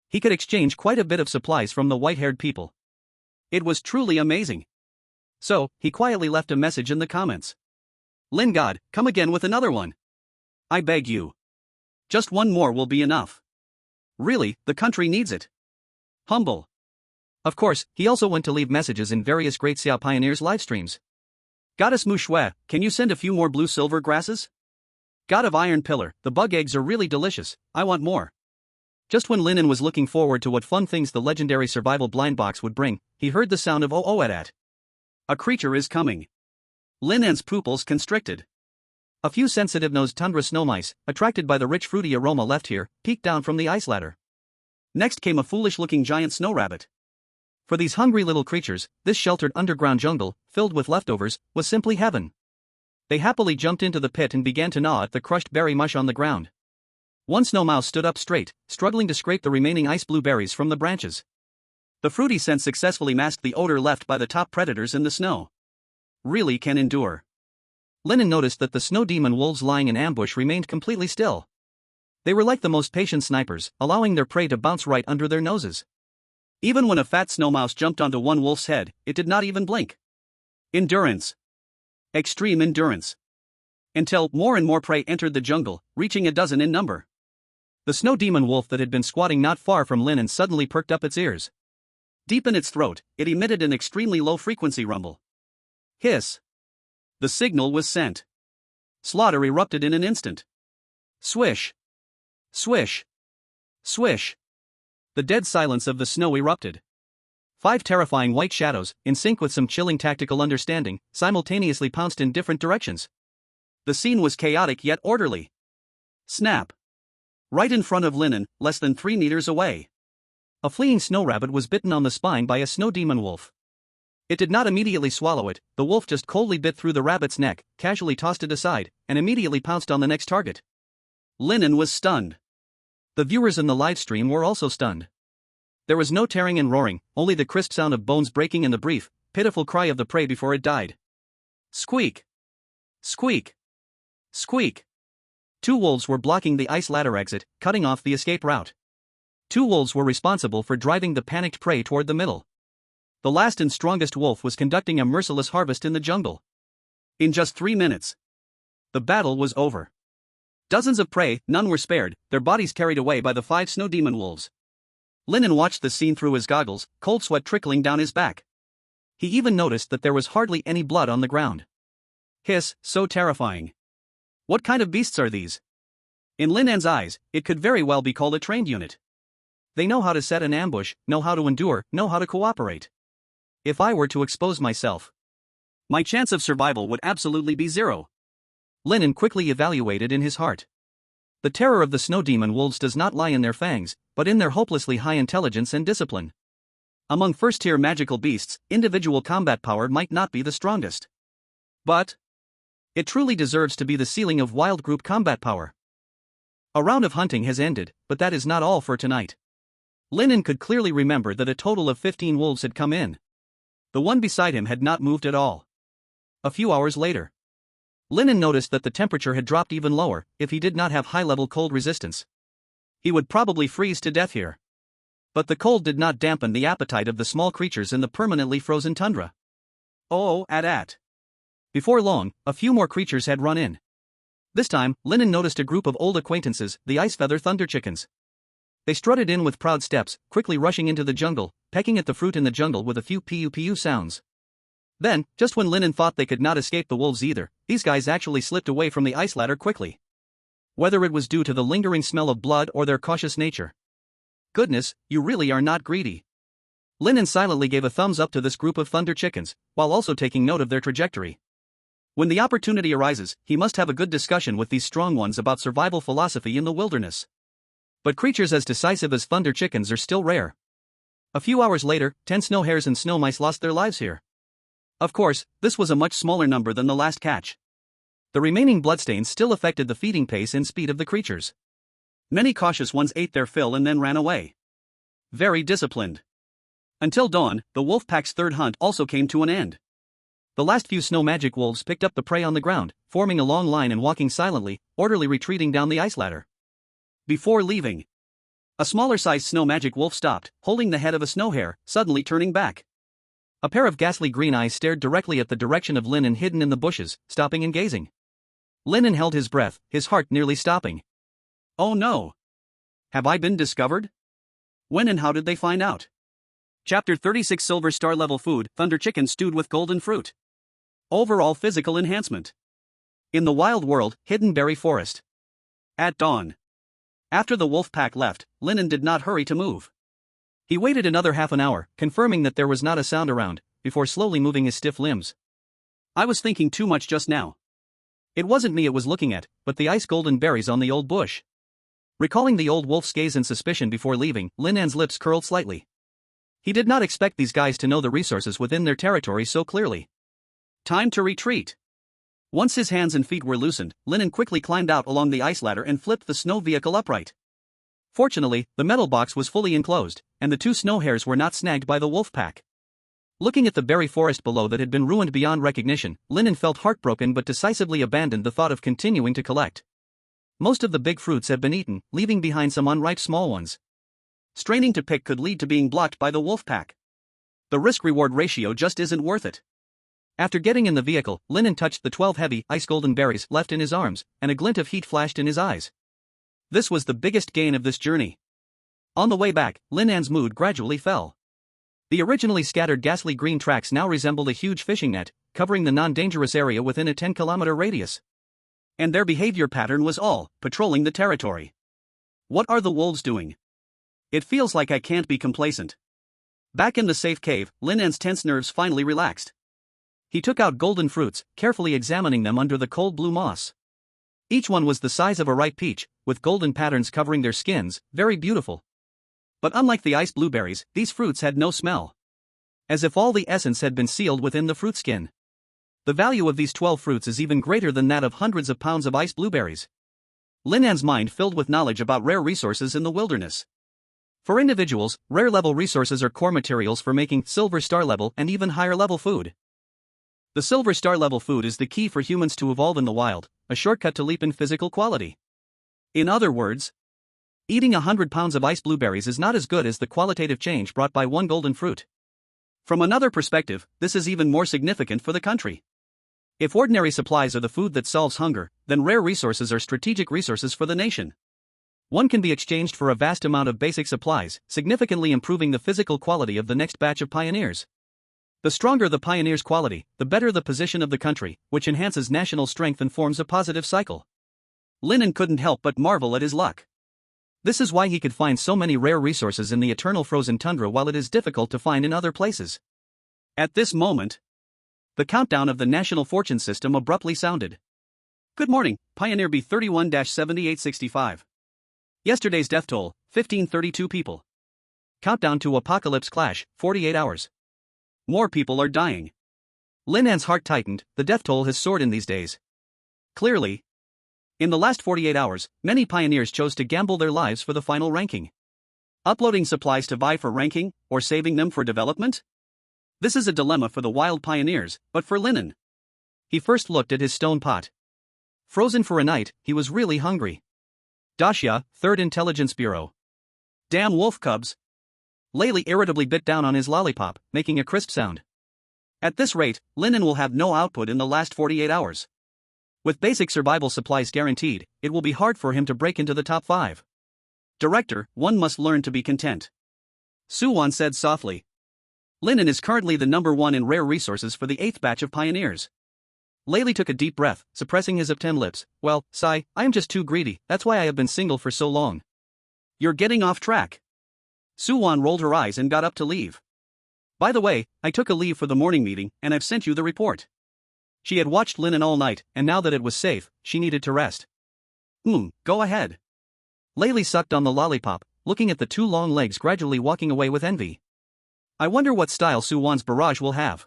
He could exchange quite a bit of supplies from the white-haired people. It was truly amazing. So, he quietly left a message in the comments. Lin God, come again with another one. I beg you. Just one more will be enough. Really, the country needs it. Humble. Of course, he also went to leave messages in various Great Xia Pioneers livestreams. Goddess Mu Shui, can you send a few more blue-silver grasses? God of Iron Pillar, the bug eggs are really delicious, I want more. Just when Lin An was looking forward to what fun things the legendary survival blind box would bring, he heard the sound of "oh-oh-at-at." A creature is coming. Lin An's pupils constricted. A few sensitive-nosed tundra snow mice, attracted by the rich fruity aroma left here, peeked down from the ice ladder. Next came a foolish-looking giant snow rabbit. For these hungry little creatures, this sheltered underground jungle, filled with leftovers, was simply heaven. They happily jumped into the pit and began to gnaw at the crushed berry mush on the ground. One snow mouse stood up straight, struggling to scrape the remaining ice blue berries from the branches. The fruity scent successfully masked the odor left by the top predators in the snow. Really can endure. Lin An noticed that the snow demon wolves lying in ambush remained completely still. They were like the most patient snipers, allowing their prey to bounce right under their noses. Even when a fat snow mouse jumped onto one wolf's head, it did not even blink. Endurance. Extreme endurance. Until more and more prey entered the jungle, reaching a dozen in number. The snow demon wolf that had been squatting not far from Lin An suddenly perked up its ears. Deep in its throat, it emitted an extremely low-frequency rumble. Hiss. The signal was sent. Slaughter erupted in an instant. Swish. Swish. Swish. The dead silence of the snow erupted. 5 terrifying white shadows, in sync with some chilling tactical understanding, simultaneously pounced in different directions. The scene was chaotic yet orderly. Snap. Right in front of Lin An, less than 3 meters away. A fleeing snow rabbit was bitten on the spine by a snow demon wolf. It did not immediately swallow it, the wolf just coldly bit through the rabbit's neck, casually tossed it aside, and immediately pounced on the next target. Lin An was stunned. The viewers in the livestream were also stunned. There was no tearing and roaring, only the crisp sound of bones breaking and the brief, pitiful cry of the prey before it died. Squeak. Squeak. Squeak. 2 wolves were blocking the ice ladder exit, cutting off the escape route. 2 wolves were responsible for driving the panicked prey toward the middle. The last and strongest wolf was conducting a merciless harvest in the jungle. In just 3 minutes, the battle was over. Dozens of prey, none were spared, their bodies carried away by the 5 snow demon wolves. Lin An watched the scene through his goggles, cold sweat trickling down his back. He even noticed that there was hardly any blood on the ground. Hiss, so terrifying. What kind of beasts are these? In Lin An's eyes, it could very well be called a trained unit. They know how to set an ambush, know how to endure, know how to cooperate. If I were to expose myself, my chance of survival would absolutely be 0. Lin An quickly evaluated in his heart. The terror of the snow demon wolves does not lie in their fangs, but in their hopelessly high intelligence and discipline. Among first-tier magical beasts, individual combat power might not be the strongest. But it truly deserves to be the ceiling of wild group combat power. A round of hunting has ended, but that is not all for tonight. Lin An could clearly remember that a total of 15 wolves had come in. The one beside him had not moved at all. A few hours later, Lin An noticed that the temperature had dropped even lower. If he did not have high-level cold resistance, he would probably freeze to death here. But the cold did not dampen the appetite of the small creatures in the permanently frozen tundra. At. Before long, a few more creatures had run in. This time, Lin An noticed a group of old acquaintances, the ice feather thunder chickens. They strutted in with proud steps, quickly rushing into the jungle, pecking at the fruit in the jungle with a few pu-pu sounds. Then, just when Lin An thought they could not escape the wolves either, these guys actually slipped away from the ice ladder quickly. Whether it was due to the lingering smell of blood or their cautious nature. Goodness, you really are not greedy. Lin An silently gave a thumbs up to this group of thunder chickens, while also taking note of their trajectory. When the opportunity arises, he must have a good discussion with these strong ones about survival philosophy in the wilderness. But creatures as decisive as thunder chickens are still rare. A few hours later, 10 snow hares and snow mice lost their lives here. Of course, this was a much smaller number than the last catch. The remaining bloodstains still affected the feeding pace and speed of the creatures. Many cautious ones ate their fill and then ran away. Very disciplined. Until dawn, the wolf pack's third hunt also came to an end. The last few snow magic wolves picked up the prey on the ground, forming a long line and walking silently, orderly retreating down the ice ladder. Before leaving, a smaller-sized snow magic wolf stopped, holding the head of a snow hare, suddenly turning back. A pair of ghastly green eyes stared directly at the direction of Lin An hidden in the bushes, stopping and gazing. Lin An held his breath, his heart nearly stopping. Oh no! Have I been discovered? When and how did they find out? Chapter 36 Silver Star Level Food, Thunder Chicken Stewed with Golden Fruit. Overall Physical Enhancement. In the Wild World, Hidden Berry Forest. At dawn. After the wolf pack left, Lin An did not hurry to move. He waited another half an hour, confirming that there was not a sound around, before slowly moving his stiff limbs. I was thinking too much just now. It wasn't me it was looking at, but the ice golden berries on the old bush. Recalling the old wolf's gaze and suspicion before leaving, Lin An's lips curled slightly. He did not expect these guys to know the resources within their territory so clearly. Time to retreat. Once his hands and feet were loosened, Lin An quickly climbed out along the ice ladder and flipped the snow vehicle upright. Fortunately, the metal box was fully enclosed, and the two snow hares were not snagged by the wolf pack. Looking at the berry forest below that had been ruined beyond recognition, Lin An felt heartbroken but decisively abandoned the thought of continuing to collect. Most of the big fruits had been eaten, leaving behind some unripe small ones. Straining to pick could lead to being blocked by the wolf pack. The risk-reward ratio just isn't worth it. After getting in the vehicle, Lin An touched the 12 heavy, ice-golden berries left in his arms, and a glint of heat flashed in his eyes. This was the biggest gain of this journey. On the way back, Lin An's mood gradually fell. The originally scattered ghastly green tracks now resembled a huge fishing net, covering the non-dangerous area within a 10-kilometer radius. And their behavior pattern was all patrolling the territory. What are the wolves doing? It feels like I can't be complacent. Back in the safe cave, Lin An's tense nerves finally relaxed. He took out golden fruits, carefully examining them under the cold blue moss. Each one was the size of a ripe peach, with golden patterns covering their skins, very beautiful. But unlike the ice blueberries, these fruits had no smell. As if all the essence had been sealed within the fruit skin. The value of these 12 fruits is even greater than that of hundreds of pounds of ice blueberries. Lin An's mind filled with knowledge about rare resources in the wilderness. For individuals, rare-level resources are core materials for making silver star-level and even higher-level food. The silver star-level food is the key for humans to evolve in the wild, a shortcut to leap in physical quality. In other words, eating 100 pounds of ice blueberries is not as good as the qualitative change brought by one golden fruit. From another perspective, this is even more significant for the country. If ordinary supplies are the food that solves hunger, then rare resources are strategic resources for the nation. One can be exchanged for a vast amount of basic supplies, significantly improving the physical quality of the next batch of pioneers. The stronger the pioneer's quality, the better the position of the country, which enhances national strength and forms a positive cycle. Lin An couldn't help but marvel at his luck. This is why he could find so many rare resources in the eternal frozen tundra while it is difficult to find in other places. At this moment, the countdown of the national fortune system abruptly sounded. Good morning, Pioneer B31-7865. Yesterday's death toll, 1532 people. Countdown to apocalypse clash, 48 hours. More people are dying. Lin An's heart tightened, the death toll has soared in these days. Clearly, in the last 48 hours, many pioneers chose to gamble their lives for the final ranking. Uploading supplies to vie for ranking, or saving them for development? This is a dilemma for the wild pioneers, but for Lin An. He first looked at his stone pot. Frozen for a night, he was really hungry. Daxia, 3rd Intelligence Bureau. Damn wolf cubs. Layli irritably bit down on his lollipop, making a crisp sound. At this rate, Lin An will have no output in the last 48 hours. With basic survival supplies guaranteed, it will be hard for him to break into the top 5. Director, one must learn to be content. Suwan said softly. Lin An is currently the number 1 in rare resources for the 8th batch of pioneers. Layli took a deep breath, suppressing his upturned lips. Well, Sai, I am just too greedy, that's why I have been single for so long. You're getting off track. Suwan rolled her eyes and got up to leave. By the way, I took a leave for the morning meeting, and I've sent you the report. She had watched Lin An all night, and now that it was safe, she needed to rest. Go ahead. Layli sucked on the lollipop, looking at the 2 long legs gradually walking away with envy. I wonder what style Suwan's barrage will have.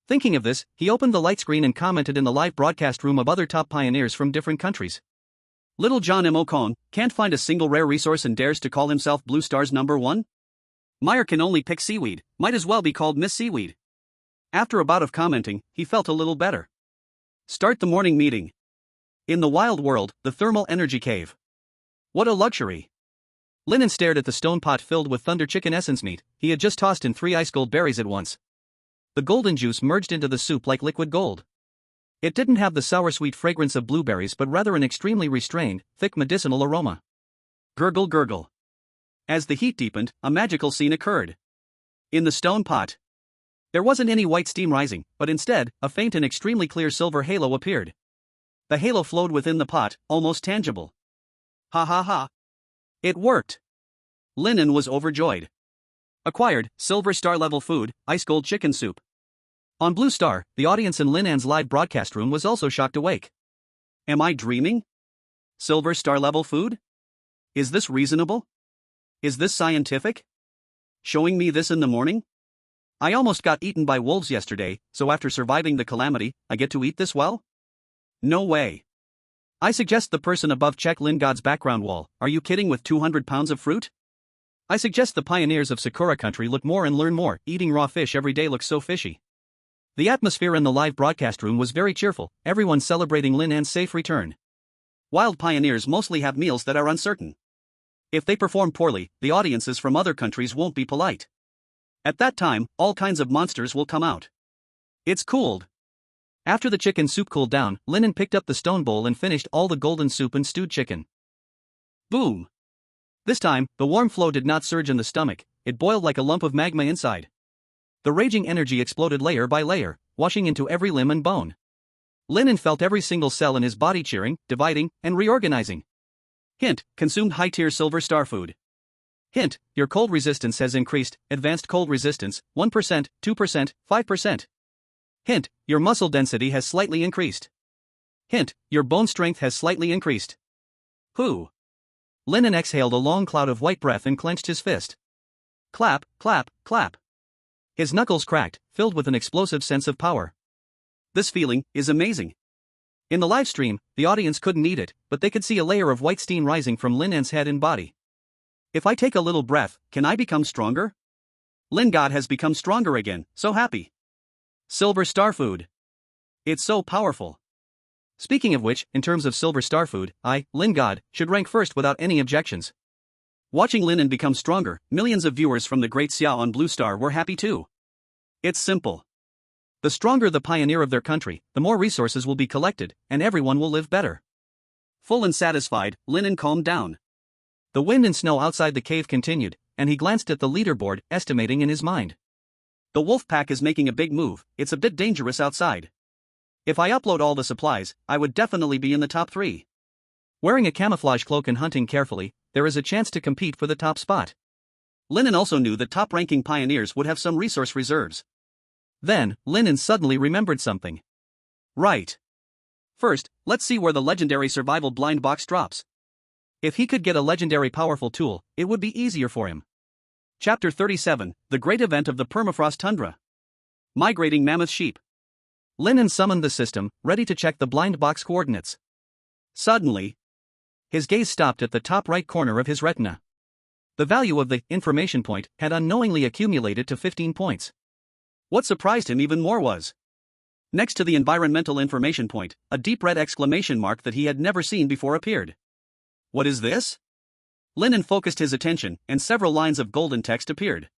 Thinking of this, he opened the light screen and commented in the live broadcast room of other top pioneers from different countries. Little John M. Ocon can't find a single rare resource and dares to call himself Blue Star's number 1? Meyer can only pick seaweed, might as well be called Miss Seaweed. After a bout of commenting, he felt a little better. Start the morning meeting. In the wild world, the thermal energy cave. What a luxury. Lin An stared at the stone pot filled with thunder chicken essence meat. He had just tossed in 3 ice gold berries at once. The golden juice merged into the soup like liquid gold. It didn't have the sour-sweet fragrance of blueberries but rather an extremely restrained, thick medicinal aroma. Gurgle gurgle. As the heat deepened, a magical scene occurred. In the stone pot, there wasn't any white steam rising, but instead, a faint and extremely clear silver halo appeared. The halo flowed within the pot, almost tangible. Ha ha ha. It worked. Lin An was overjoyed. Acquired, silver star-level food, ice gold chicken soup. On Blue Star, the audience in Lin An's live broadcast room was also shocked awake. Am I dreaming? Silver star level food? Is this reasonable? Is this scientific? Showing me this in the morning? I almost got eaten by wolves yesterday, so after surviving the calamity, I get to eat this well? No way. I suggest the person above check Lin God's background wall. Are you kidding with 200 pounds of fruit? I suggest the pioneers of Sakura country look more and learn more. Eating raw fish every day looks so fishy. The atmosphere in the live broadcast room was very cheerful, everyone celebrating Lin An's safe return. Wild pioneers mostly have meals that are uncertain. If they perform poorly, the audiences from other countries won't be polite. At that time, all kinds of monsters will come out. It's cooled. After the chicken soup cooled down, Lin An picked up the stone bowl and finished all the golden soup and stewed chicken. Boom! This time, the warm flow did not surge in the stomach, it boiled like a lump of magma inside. The raging energy exploded layer by layer, washing into every limb and bone. Lin An felt every single cell in his body cheering, dividing, and reorganizing. Hint: consumed high-tier silver star food. Hint: your cold resistance has increased, advanced cold resistance, 1%, 2%, 5%. Hint: your muscle density has slightly increased. Hint: your bone strength has slightly increased. Whew! Lin An exhaled a long cloud of white breath and clenched his fist. Clap, clap, clap. His knuckles cracked, filled with an explosive sense of power. This feeling is amazing. In the live stream, the audience couldn't eat it, but they could see a layer of white steam rising from Lin An's head and body. If I take a little breath, can I become stronger? Lin God has become stronger again, so happy. Silver star food. It's so powerful. Speaking of which, in terms of silver star food, Lin God, should rank first without any objections. Watching Lin An become stronger, millions of viewers from the Great Xia on Blue Star were happy too. It's simple. The stronger the pioneer of their country, the more resources will be collected, and everyone will live better. Full and satisfied, Lin An calmed down. The wind and snow outside the cave continued, and he glanced at the leaderboard, estimating in his mind. The wolf pack is making a big move, it's a bit dangerous outside. If I upload all the supplies, I would definitely be in the top 3. Wearing a camouflage cloak and hunting carefully, there is a chance to compete for the top spot. Lin An also knew that top-ranking pioneers would have some resource reserves. Then, Lin An suddenly remembered something. Right. First, let's see where the legendary survival blind box drops. If he could get a legendary powerful tool, it would be easier for him. Chapter 37, The Great Event of the Permafrost Tundra. Migrating Mammoth Sheep. Lin An summoned the system, ready to check the blind box coordinates. Suddenly, his gaze stopped at the top right corner of his retina. The value of the information point had unknowingly accumulated to 15 points. What surprised him even more was, next to the environmental information point, a deep red exclamation mark that he had never seen before appeared. What is this? Lin An focused his attention, and several lines of golden text appeared.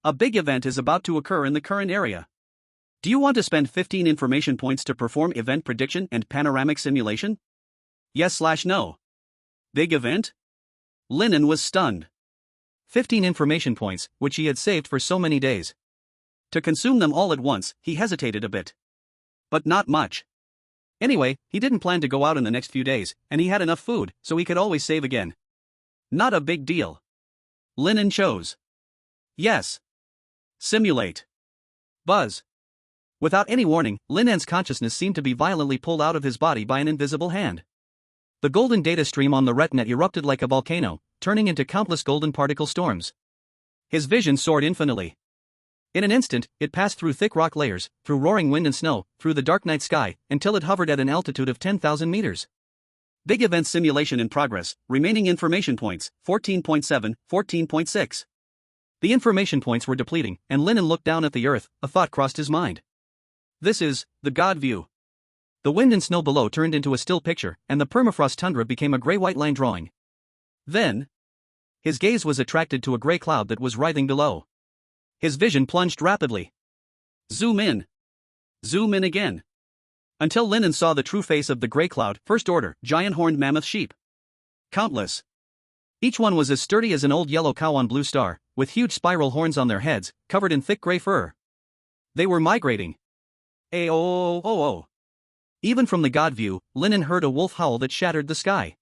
A big event is about to occur in the current area. Do you want to spend 15 information points to perform event prediction and panoramic simulation? Yes/no. Big event? Lin An was stunned. 15 information points, which he had saved for so many days. To consume them all at once, he hesitated a bit. But not much. Anyway, he didn't plan to go out in the next few days, and he had enough food, so he could always save again. Not a big deal. Lin An chose. Yes. Simulate. Buzz. Without any warning, Lin An's consciousness seemed to be violently pulled out of his body by an invisible hand. The golden data stream on the retina erupted like a volcano, turning into countless golden particle storms. His vision soared infinitely. In an instant, it passed through thick rock layers, through roaring wind and snow, through the dark night sky, until it hovered at an altitude of 10,000 meters. Big event simulation in progress, remaining information points, 14.7, 14.6. The information points were depleting, and Lin An looked down at the earth, a thought crossed his mind. This is the God view. The wind and snow below turned into a still picture, and the permafrost tundra became a gray-white line drawing. Then, his gaze was attracted to a gray cloud that was writhing below. His vision plunged rapidly. Zoom in. Zoom in again. Until Lin An saw the true face of the gray cloud, first order, giant horned mammoth sheep. Countless. Each one was as sturdy as an old yellow cow on Blue Star, with huge spiral horns on their heads, covered in thick gray fur. They were migrating. Ayo. Even from the God view, Lin An heard a wolf howl that shattered the sky.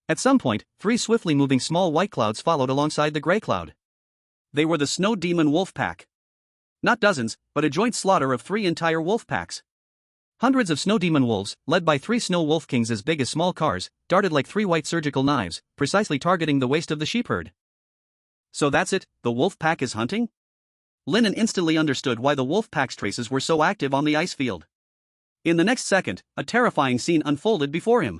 At some point, 3 swiftly moving small white clouds followed alongside the gray cloud. They were the snow demon wolf pack. Not dozens, but a joint slaughter of 3 entire wolf packs. Hundreds of snow demon wolves, led by 3 snow wolf kings as big as small cars, darted like 3 white surgical knives, precisely targeting the waist of the sheep herd. So that's it, the wolf pack is hunting? Lin An instantly understood why the wolf pack's traces were so active on the ice field. In the next second, a terrifying scene unfolded before him.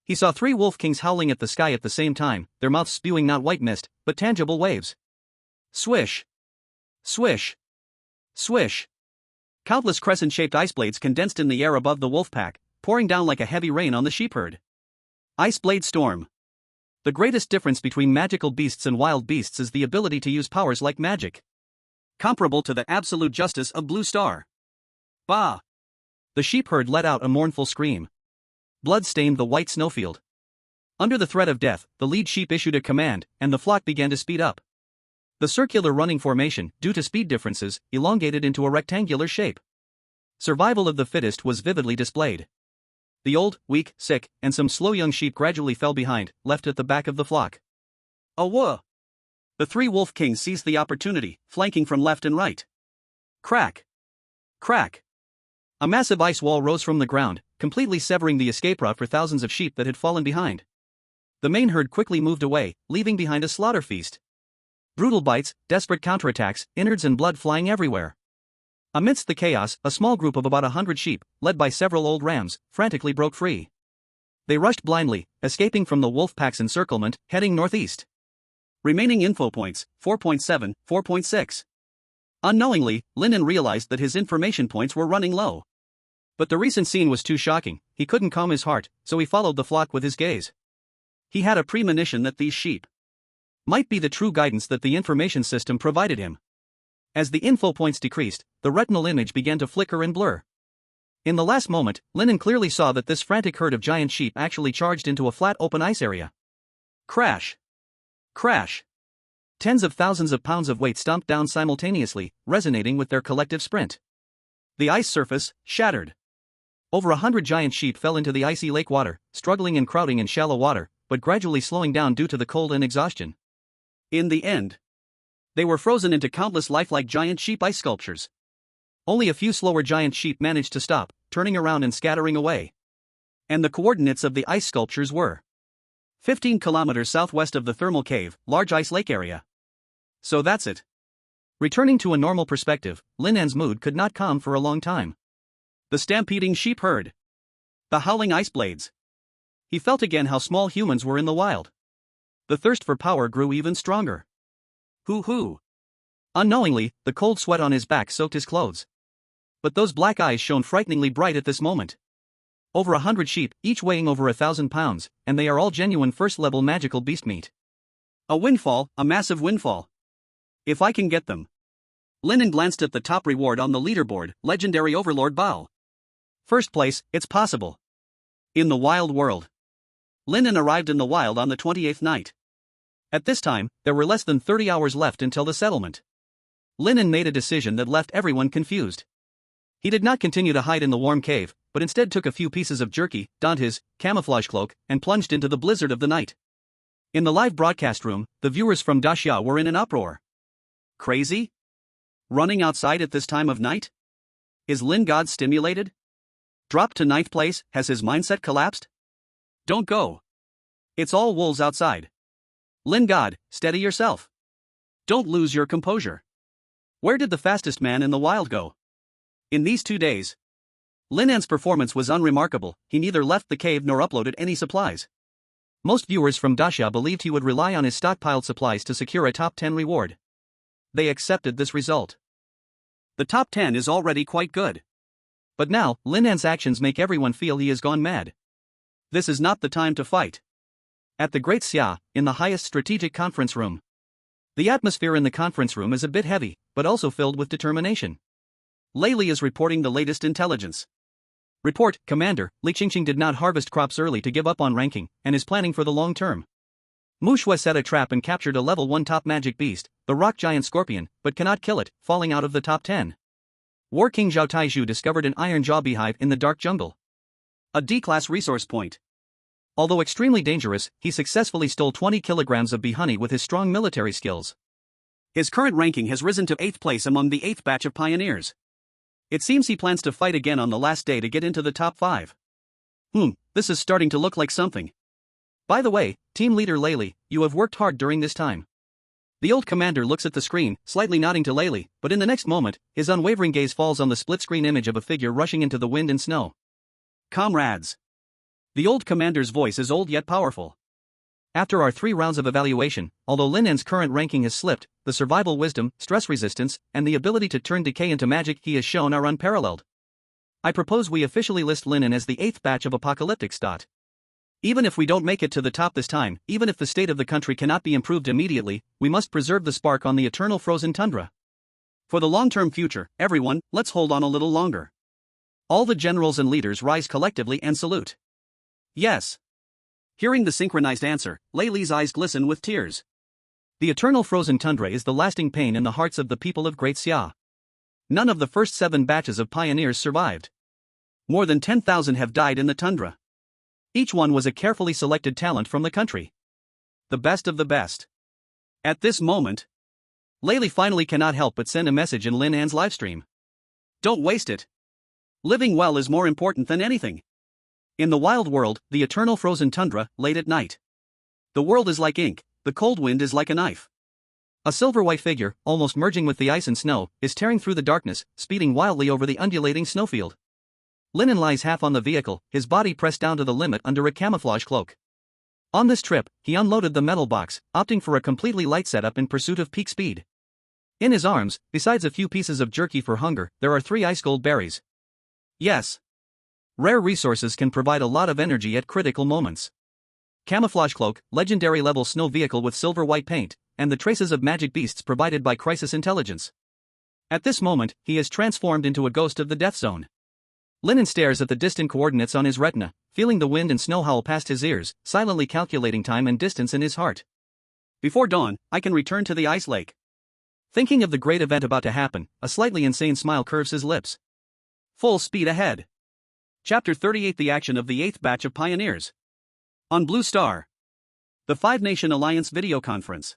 He saw 3 wolf kings howling at the sky at the same time, their mouths spewing not white mist, but tangible waves. Swish! Swish! Swish! Countless crescent-shaped ice blades condensed in the air above the wolf pack, pouring down like a heavy rain on the sheep herd. Ice blade storm. The greatest difference between magical beasts and wild beasts is the ability to use powers like magic. Comparable to the absolute justice of Blue Star. Bah! The sheep herd let out a mournful scream. Blood stained the white snowfield. Under the threat of death, the lead sheep issued a command, and the flock began to speed up. The circular running formation, due to speed differences, elongated into a rectangular shape. Survival of the fittest was vividly displayed. The old, weak, sick, and some slow young sheep gradually fell behind, left at the back of the flock. Awah! The 3 wolf kings seized the opportunity, flanking from left and right. Crack! Crack! A massive ice wall rose from the ground, completely severing the escape route for thousands of sheep that had fallen behind. The main herd quickly moved away, leaving behind a slaughter feast. Brutal bites, desperate counterattacks, innards and blood flying everywhere. Amidst the chaos, a small group of about 100 sheep, led by several old rams, frantically broke free. They rushed blindly, escaping from the wolf pack's encirclement, heading northeast. Remaining info points, 4.7, 4.6. Unknowingly, Lin An realized that his information points were running low. But the recent scene was too shocking, he couldn't calm his heart, so he followed the flock with his gaze. He had a premonition that these sheep might be the true guidance that the information system provided him. As the info points decreased, the retinal image began to flicker and blur. In the last moment, Lin An clearly saw that this frantic herd of giant sheep actually charged into a flat open ice area. Crash! Crash! Tens of thousands of pounds of weight stomped down simultaneously, resonating with their collective sprint. The ice surface shattered. Over 100 giant sheep fell into the icy lake water, struggling and crowding in shallow water, but gradually slowing down due to the cold and exhaustion. In the end, they were frozen into countless lifelike giant sheep ice sculptures. Only a few slower giant sheep managed to stop, turning around and scattering away. And the coordinates of the ice sculptures were 15 kilometers southwest of the thermal cave, large ice lake area. So that's it. Returning to a normal perspective, Lin An's mood could not calm for a long time. The stampeding sheep herd. The howling ice blades. He felt again how small humans were in the wild. The thirst for power grew even stronger. Hoo-hoo. Unknowingly, the cold sweat on his back soaked his clothes. But those black eyes shone frighteningly bright at this moment. Over 100 sheep, each weighing over 1,000 pounds, and they are all genuine first-level magical beast meat. A windfall, a massive windfall. If I can get them. Lin An glanced at the top reward on the leaderboard, Legendary Overlord Bao. First place, it's possible. In the wild world. Lin An arrived in the wild on the 28th night. At this time, there were less than 30 hours left until the settlement. Lin An made a decision that left everyone confused. He did not continue to hide in the warm cave, but instead took a few pieces of jerky, donned his camouflage cloak, and plunged into the blizzard of the night. In the live broadcast room, the viewers from Daxia were in an uproar. Crazy? Running outside at this time of night? Is Lin God stimulated? Dropped to 9th place, has his mindset collapsed? Don't go. It's all wolves outside. Lin God, steady yourself. Don't lose your composure. Where did the fastest man in the wild go? In these 2 days, Lin An's performance was unremarkable. He neither left the cave nor uploaded any supplies. Most viewers from Daxia believed he would rely on his stockpiled supplies to secure a top 10 reward. They accepted this result. The top 10 is already quite good. But now, Lin An's actions make everyone feel he has gone mad. This is not the time to fight. At the Great Xia, in the highest strategic conference room. The atmosphere in the conference room is a bit heavy, but also filled with determination. Lei Li is reporting the latest intelligence. Report, Commander, Li Qingqing did not harvest crops early to give up on ranking, and is planning for the long term. Mu Shui set a trap and captured a level 1 top magic beast, the rock giant scorpion, but cannot kill it, falling out of the top 10. War King Zhao Taizhu discovered an iron jaw beehive in the dark jungle. A D-class resource point. Although extremely dangerous, he successfully stole 20 kilograms of bee honey with his strong military skills. His current ranking has risen to 8th place among the 8th batch of pioneers. It seems he plans to fight again on the last day to get into the top 5. This is starting to look like something. By the way, team leader Layli, you have worked hard during this time. The old commander looks at the screen, slightly nodding to Layli, but in the next moment, his unwavering gaze falls on the split-screen image of a figure rushing into the wind and snow. Comrades. The old commander's voice is old yet powerful. After our 3 rounds of evaluation, although Lin An's current ranking has slipped, the survival wisdom, stress resistance, and the ability to turn decay into magic he has shown are unparalleled. I propose we officially list Lin An as the 8th batch of apocalyptic stot. Even if we don't make it to the top this time, even if the state of the country cannot be improved immediately, we must preserve the spark on the eternal frozen tundra. For the long-term future, everyone, let's hold on a little longer. All the generals and leaders rise collectively and salute. Yes. Hearing the synchronized answer, Layli's eyes glisten with tears. The eternal frozen tundra is the lasting pain in the hearts of the people of Great Xia. None of the first 7 batches of pioneers survived. More than 10,000 have died in the tundra. Each one was a carefully selected talent from the country. The best of the best. At this moment, Layli finally cannot help but send a message in Lin An's livestream. Don't waste it. Living well is more important than anything. In the wild world, the eternal frozen tundra, late at night. The world is like ink, the cold wind is like a knife. A silver-white figure, almost merging with the ice and snow, is tearing through the darkness, speeding wildly over the undulating snowfield. Lin An lies half on the vehicle, his body pressed down to the limit under a camouflage cloak. On this trip, he unloaded the metal box, opting for a completely light setup in pursuit of peak speed. In his arms, besides a few pieces of jerky for hunger, there are 3 ice gold berries. Yes. Rare resources can provide a lot of energy at critical moments. Camouflage cloak, legendary level snow vehicle with silver white paint, and the traces of magic beasts provided by Crisis Intelligence. At this moment, he is transformed into a ghost of the death zone. Lin An stares at the distant coordinates on his retina, feeling the wind and snow howl past his ears, silently calculating time and distance in his heart. Before dawn, I can return to the ice lake. Thinking of the great event about to happen, a slightly insane smile curves his lips. Full speed ahead. Chapter 38: The action of the 8th batch of pioneers. On Blue Star. The 5-Nation Alliance video conference.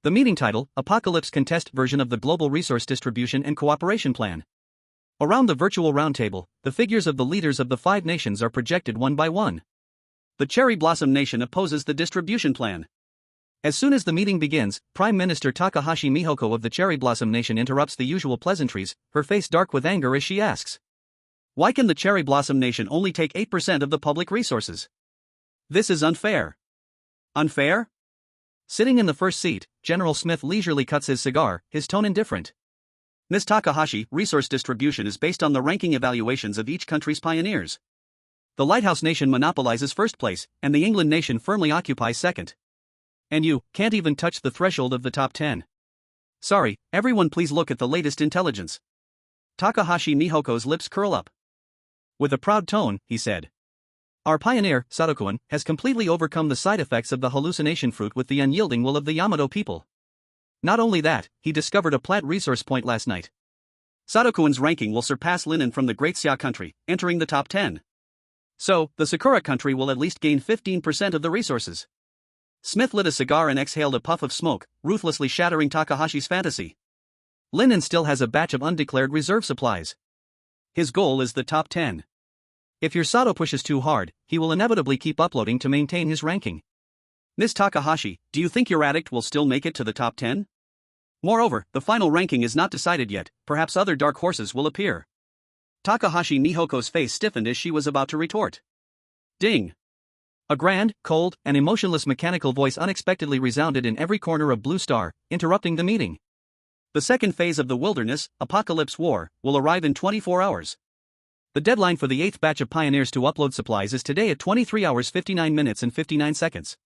The meeting title, Apocalypse Contest version of the Global Resource Distribution and Cooperation Plan. Around the virtual roundtable, the figures of the leaders of the 5 nations are projected one by one. The Cherry Blossom Nation opposes the distribution plan. As soon as the meeting begins, Prime Minister Takahashi Mihoko of the Cherry Blossom Nation interrupts the usual pleasantries, her face dark with anger as she asks, "Why can the Cherry Blossom Nation only take 8% of the public resources? This is unfair." Unfair? Sitting in the first seat, General Smith leisurely cuts his cigar, his tone indifferent. Ms. Takahashi, resource distribution is based on the ranking evaluations of each country's pioneers. The Lighthouse Nation monopolizes first place, and the England Nation firmly occupies second. And you can't even touch the threshold of the top 10. Sorry, everyone please look at the latest intelligence. Takahashi Mihoko's lips curl up. With a proud tone, he said, "Our pioneer, Sadokun, has completely overcome the side effects of the hallucination fruit with the unyielding will of the Yamato people. Not only that, he discovered a plant resource point last night. Sadokuin's ranking will surpass Lin An from the Great Xia country, entering the top 10. So, the Sakura country will at least gain 15% of the resources." Smith lit a cigar and exhaled a puff of smoke, ruthlessly shattering Takahashi's fantasy. Lin An still has a batch of undeclared reserve supplies. His goal is the top 10. If your Sato pushes too hard, he will inevitably keep uploading to maintain his ranking. Ms. Takahashi, do you think your addict will still make it to the top 10? Moreover, the final ranking is not decided yet, perhaps other dark horses will appear. Takahashi Mihoko's face stiffened as she was about to retort. Ding! A grand, cold, and emotionless mechanical voice unexpectedly resounded in every corner of Blue Star, interrupting the meeting. The second phase of the Wilderness, Apocalypse War, will arrive in 24 hours. The deadline for the 8th batch of pioneers to upload supplies is today at 23 hours 59 minutes and 59 seconds.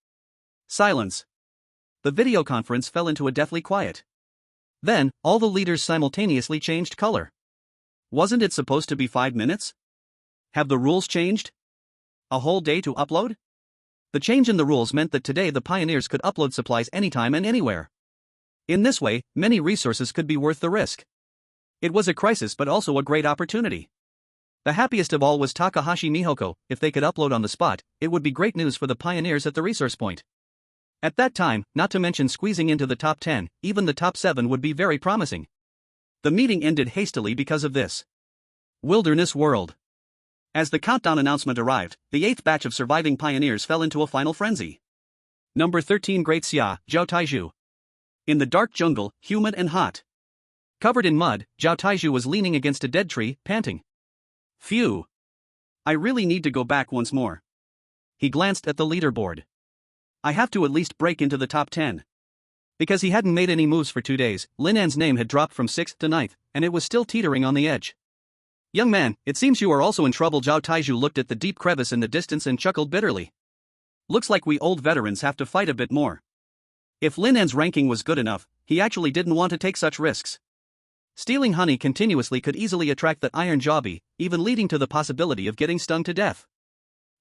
Silence. The video conference fell into a deathly quiet. Then, all the leaders simultaneously changed color. Wasn't it supposed to be 5 minutes? Have the rules changed? A whole day to upload? The change in the rules meant that today the pioneers could upload supplies anytime and anywhere. In this way, many resources could be worth the risk. It was a crisis but also a great opportunity. The happiest of all was Takahashi Mihoko. If they could upload on the spot, it would be great news for the pioneers at the resource point. At that time, not to mention squeezing into the top 10, even the top 7 would be very promising. The meeting ended hastily because of this. Wilderness World. As the countdown announcement arrived, the 8th batch of surviving pioneers fell into a final frenzy. Number 13 Great Xia, Zhao Taizhu. In the dark jungle, humid and hot. Covered in mud, Zhao Taizhu was leaning against a dead tree, panting. Phew. I really need to go back once more. He glanced at the leaderboard. I have to at least break into the top 10. Because he hadn't made any moves for 2 days, Lin An's name had dropped from 6th to 9th, and it was still teetering on the edge. Young man, it seems you are also in trouble. Zhao Taizhu looked at the deep crevice in the distance and chuckled bitterly. Looks like we old veterans have to fight a bit more. If Lin An's ranking was good enough, he actually didn't want to take such risks. Stealing honey continuously could easily attract the iron jaw bee, even leading to the possibility of getting stung to death.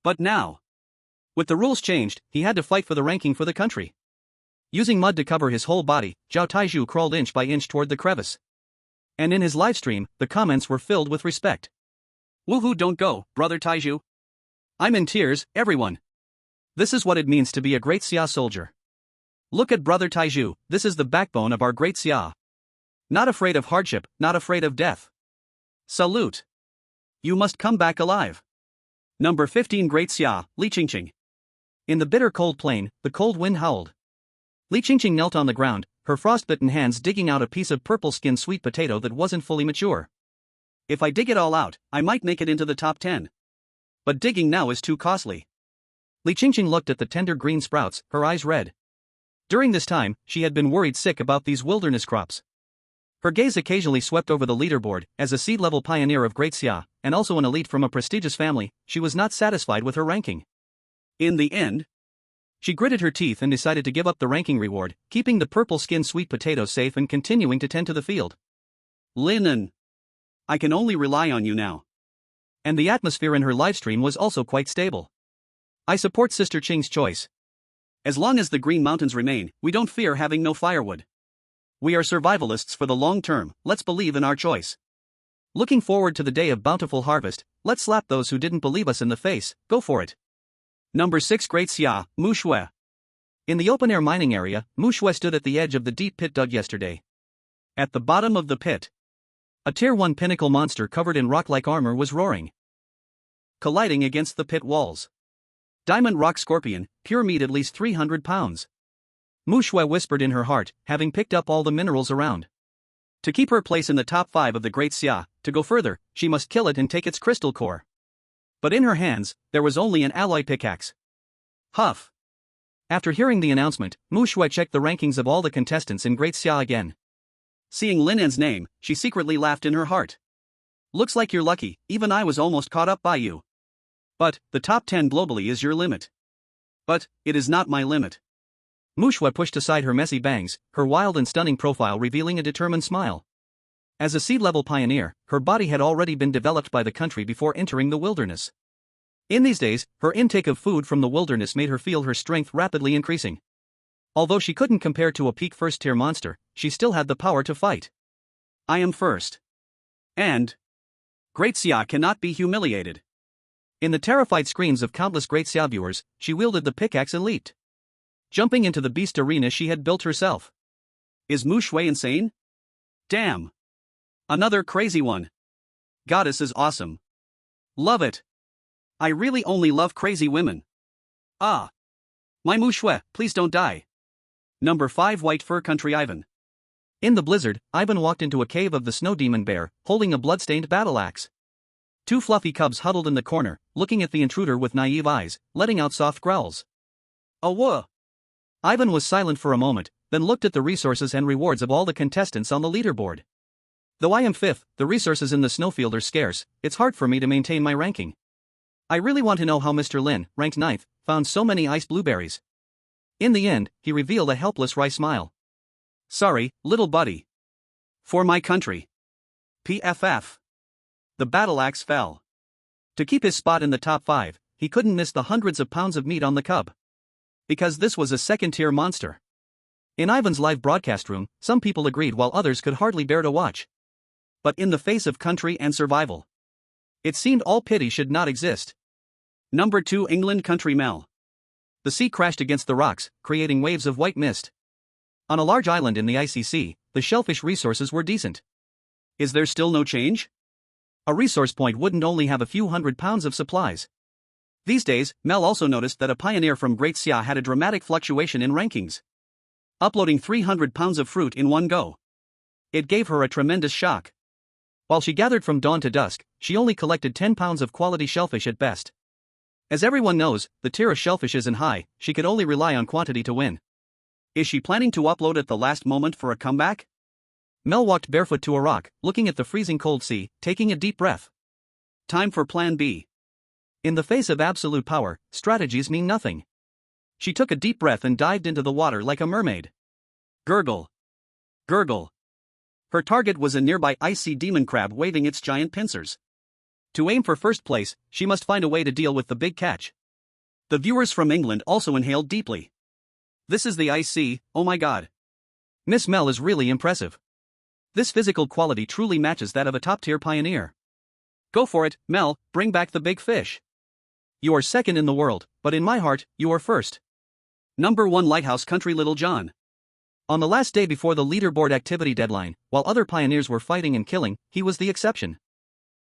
But now, with the rules changed, he had to fight for the ranking for the country. Using mud to cover his whole body, Zhao Taizhu crawled inch by inch toward the crevice. And in his livestream, the comments were filled with respect. Woohoo, don't go, brother Taizhu. I'm in tears, everyone. This is what it means to be a Great Xia soldier. Look at brother Taizhu, this is the backbone of our Great Xia. Not afraid of hardship, not afraid of death. Salute. You must come back alive. Number 15 Great Xia, Li Qingqing. In the bitter cold plain, the cold wind howled. Li Qingqing knelt on the ground, her frostbitten hands digging out a piece of purple-skinned sweet potato that wasn't fully mature. If I dig it all out, I might make it into the top 10. But digging now is too costly. Li Qingqing looked at the tender green sprouts, her eyes red. During this time, she had been worried sick about these wilderness crops. Her gaze occasionally swept over the leaderboard. As a seed-level pioneer of Great Xia, and also an elite from a prestigious family, she was not satisfied with her ranking. In the end, she gritted her teeth and decided to give up the ranking reward, keeping the purple-skinned sweet potato safe and continuing to tend to the field. Lin An, I can only rely on you now. And the atmosphere in her livestream was also quite stable. I support Sister Qing's choice. As long as the Green Mountains remain, we don't fear having no firewood. We are survivalists for the long term, let's believe in our choice. Looking forward to the day of bountiful harvest, let's slap those who didn't believe us in the face, go for it. Number 6 Great Xia, Mu Shui. In the open-air mining area, Mu Shui stood at the edge of the deep pit dug yesterday. At the bottom of the pit, a Tier 1 pinnacle monster covered in rock-like armor was roaring, colliding against the pit walls. Diamond rock scorpion, pure meat at least 300 pounds. Mu Shui whispered in her heart, having picked up all the minerals around. To keep her place in the top 5 of the Great Xia, to go further, she must kill it and take its crystal core. But in her hands, there was only an alloy pickaxe. Huff. After hearing the announcement, Mu Shui checked the rankings of all the contestants in Great Xia again. Seeing Lin An's name, she secretly laughed in her heart. Looks like you're lucky, even I was almost caught up by you. But, the top 10 globally is your limit. But, it is not my limit. Mu Shui pushed aside her messy bangs, her wild and stunning profile revealing a determined smile. As a seed-level pioneer, her body had already been developed by the country before entering the wilderness. In these days, her intake of food from the wilderness made her feel her strength rapidly increasing. Although she couldn't compare to a peak first-tier monster, she still had the power to fight. I am first. And Great Xia cannot be humiliated. In the terrified screams of countless Great Xia viewers, she wielded the pickaxe and leaped, jumping into the beast arena she had built herself. Is Mu Shui insane? Damn. Another crazy one. Goddess is awesome. Love it. I really only love crazy women. Ah. My Mu Shui, please don't die. Number 5 White Fur Country Ivan. In the blizzard, Ivan walked into a cave of the snow demon bear, holding a blood-stained battle axe. 2 fluffy cubs huddled in the corner, looking at the intruder with naive eyes, letting out soft growls. Awah. Ivan was silent for a moment, then looked at the resources and rewards of all the contestants on the leaderboard. Though I am 5th, the resources in the snowfield are scarce, it's hard for me to maintain my ranking. I really want to know how Mr. Lin, ranked 9th, found so many iced blueberries. In the end, he revealed a helpless wry smile. Sorry, little buddy. For my country. PFF. The battle axe fell. To keep his spot in the top 5, he couldn't miss the hundreds of pounds of meat on the cub. Because this was a second-tier monster. In Ivan's live broadcast room, some people agreed while others could hardly bear to watch. But in the face of country and survival, it seemed all pity should not exist. Number 2 England Country Mel. The sea crashed against the rocks, creating waves of white mist. On a large island in the icy sea, the shellfish resources were decent. Is there still no change? A resource point wouldn't only have a few hundred pounds of supplies. These days, Mel also noticed that a pioneer from Great Xia had a dramatic fluctuation in rankings, uploading 300 pounds of fruit in one go. It gave her a tremendous shock. While she gathered from dawn to dusk, she only collected 10 pounds of quality shellfish at best. As everyone knows, the tier of shellfish isn't high, she could only rely on quantity to win. Is she planning to upload at the last moment for a comeback? Mel walked barefoot to a rock, looking at the freezing cold sea, taking a deep breath. Time for Plan B. In the face of absolute power, strategies mean nothing. She took a deep breath and dived into the water like a mermaid. Gurgle. Gurgle. Her target was a nearby icy demon crab waving its giant pincers. To aim for first place, she must find a way to deal with the big catch. The viewers from England also inhaled deeply. This is the ice sea, oh my god. Miss Mel is really impressive. This physical quality truly matches that of a top-tier pioneer. Go for it, Mel, bring back the big fish. You are second in the world, but in my heart, you are first. Number 1 Lighthouse Country Little John. On the last day before the leaderboard activity deadline, while other pioneers were fighting and killing, he was the exception.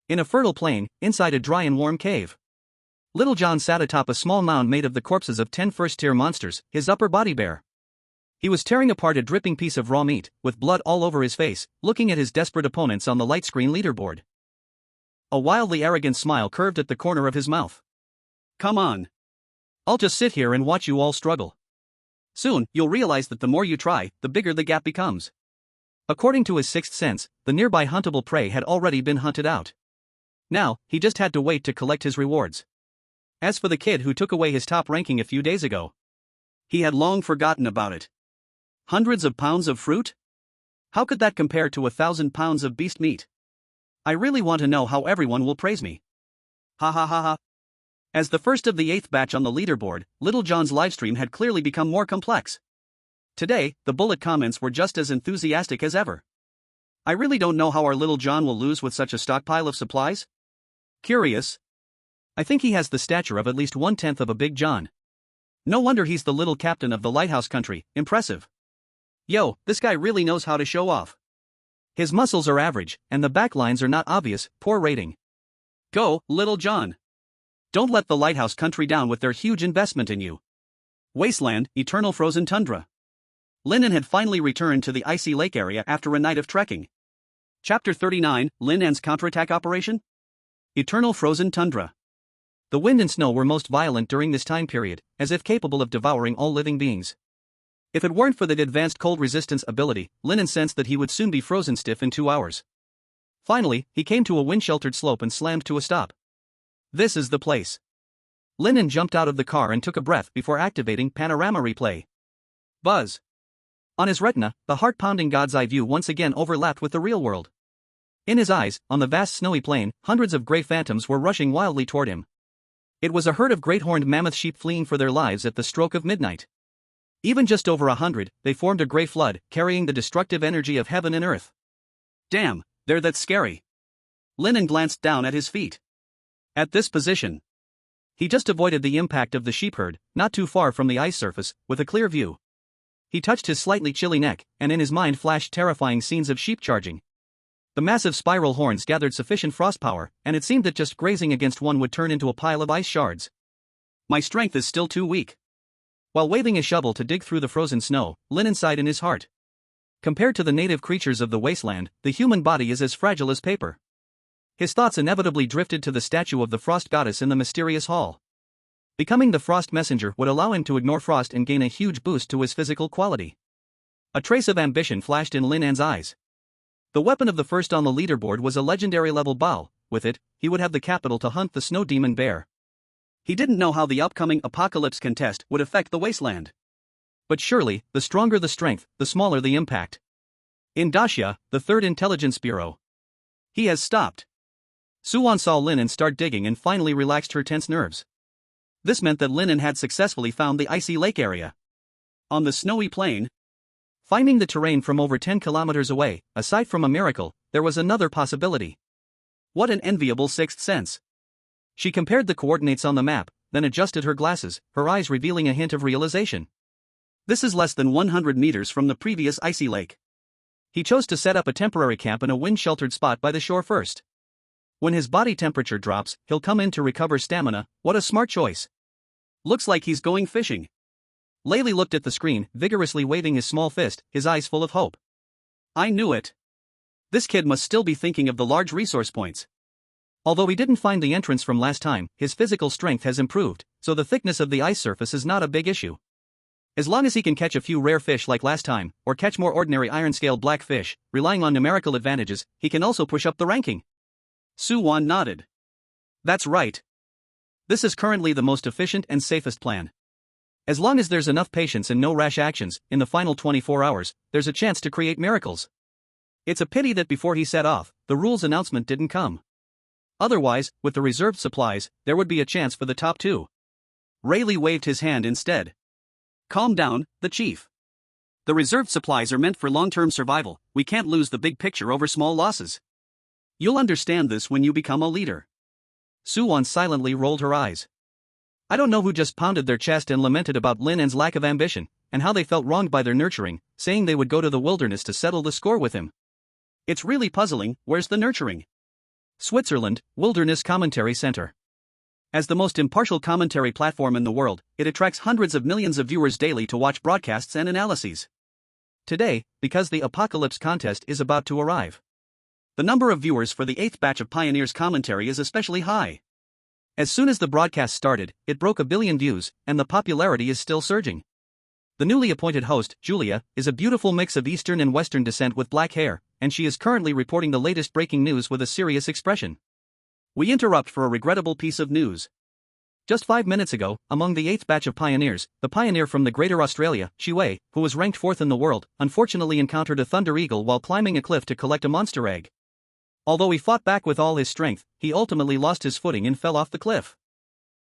In a fertile plain, inside a dry and warm cave, Little John sat atop a small mound made of the corpses of 10 first-tier monsters, his upper body bare. He was tearing apart a dripping piece of raw meat, with blood all over his face, looking at his desperate opponents on the light screen leaderboard. A wildly arrogant smile curved at the corner of his mouth. Come on. I'll just sit here and watch you all struggle. Soon, you'll realize that the more you try, the bigger the gap becomes. According to his sixth sense, the nearby huntable prey had already been hunted out. Now, he just had to wait to collect his rewards. As for the kid who took away his top ranking a few days ago, he had long forgotten about it. Hundreds of pounds of fruit? How could that compare to 1,000 pounds of beast meat? I really want to know how everyone will praise me. Ha ha ha ha. As the first of the 8th batch on the leaderboard, Little John's livestream had clearly become more complex. Today, the bullet comments were just as enthusiastic as ever. I really don't know how our Little John will lose with such a stockpile of supplies. Curious. I think he has the stature of at least 1/10 of a Big John. No wonder he's the little captain of the lighthouse country, impressive. Yo, this guy really knows how to show off. His muscles are average, and the backlines are not obvious, poor rating. Go, Little John. Don't let the lighthouse country down with their huge investment in you. Wasteland, eternal frozen tundra. Lin An had finally returned to the icy lake area after a night of trekking. Chapter 39, Lin An's counterattack operation? Eternal frozen tundra. The wind and snow were most violent during this time period, as if capable of devouring all living beings. If it weren't for the advanced cold resistance ability, Lin An sensed that he would soon be frozen stiff in 2 hours. Finally, he came to a wind-sheltered slope and slammed to a stop. This is the place. Lin An jumped out of the car and took a breath before activating Panorama Replay. Buzz. On his retina, the heart-pounding God's Eye view once again overlapped with the real world. In his eyes, on the vast snowy plain, hundreds of gray phantoms were rushing wildly toward him. It was a herd of great-horned mammoth sheep fleeing for their lives at the stroke of midnight. Even just over 100, they formed a gray flood, carrying the destructive energy of heaven and earth. Damn, they're that scary. Lin An glanced down at his feet. At this position, he just avoided the impact of the sheep herd, not too far from the ice surface, with a clear view. He touched his slightly chilly neck, and in his mind flashed terrifying scenes of sheep charging. The massive spiral horns gathered sufficient frost power, and it seemed that just grazing against one would turn into a pile of ice shards. My strength is still too weak. While waving a shovel to dig through the frozen snow, Lin An sighed in his heart. Compared to the native creatures of the wasteland, the human body is as fragile as paper. His thoughts inevitably drifted to the statue of the frost goddess in the mysterious hall. Becoming the frost messenger would allow him to ignore frost and gain a huge boost to his physical quality. A trace of ambition flashed in Lin An's eyes. The weapon of the first on the leaderboard was a legendary level bow. With it, he would have the capital to hunt the snow demon bear. He didn't know how the upcoming apocalypse contest would affect the wasteland. But surely, the stronger the strength, the smaller the impact. In Dacia, the 3rd Intelligence Bureau. He has stopped. Suwon saw Lin An start digging and finally relaxed her tense nerves. This meant that Lin An had successfully found the icy lake area. On the snowy plain, finding the terrain from over 10 kilometers away, aside from a miracle, there was another possibility. What an enviable sixth sense. She compared the coordinates on the map, then adjusted her glasses, her eyes revealing a hint of realization. This is less than 100 meters from the previous icy lake. He chose to set up a temporary camp in a wind-sheltered spot by the shore first. When his body temperature drops, he'll come in to recover stamina. What a smart choice. Looks like he's going fishing. Laley looked at the screen, vigorously waving his small fist, his eyes full of hope. I knew it. This kid must still be thinking of the large resource points. Although he didn't find the entrance from last time, his physical strength has improved, so the thickness of the ice surface is not a big issue. As long as he can catch a few rare fish like last time, or catch more ordinary iron-scaled black fish, relying on numerical advantages, he can also push up the ranking. Su-Wan nodded. That's right. This is currently the most efficient and safest plan. As long as there's enough patience and no rash actions, in the final 24 hours, there's a chance to create miracles. It's a pity that before he set off, the rules announcement didn't come. Otherwise, with the reserved supplies, there would be a chance for the top two. Rayleigh waved his hand instead. Calm down, the chief. The reserved supplies are meant for long-term survival. We can't lose the big picture over small losses. You'll understand this when you become a leader. Su-Wan silently rolled her eyes. I don't know who just pounded their chest and lamented about Lin An's lack of ambition, and how they felt wronged by their nurturing, saying they would go to the wilderness to settle the score with him. It's really puzzling. Where's the nurturing? Switzerland, Wilderness Commentary Center. As the most impartial commentary platform in the world, it attracts hundreds of millions of viewers daily to watch broadcasts and analyses. Today, because the Apocalypse contest is about to arrive, the number of viewers for the 8th batch of Pioneers commentary is especially high. As soon as the broadcast started, it broke 1 billion views, and the popularity is still surging. The newly appointed host, Julia, is a beautiful mix of Eastern and Western descent with black hair, and she is currently reporting the latest breaking news with a serious expression. We interrupt for a regrettable piece of news. Just 5 minutes ago, among the 8th batch of pioneers, the pioneer from the Greater Australia, Shiwei, who was ranked 4th in the world, unfortunately encountered a thunder eagle while climbing a cliff to collect a monster egg. Although he fought back with all his strength, he ultimately lost his footing and fell off the cliff.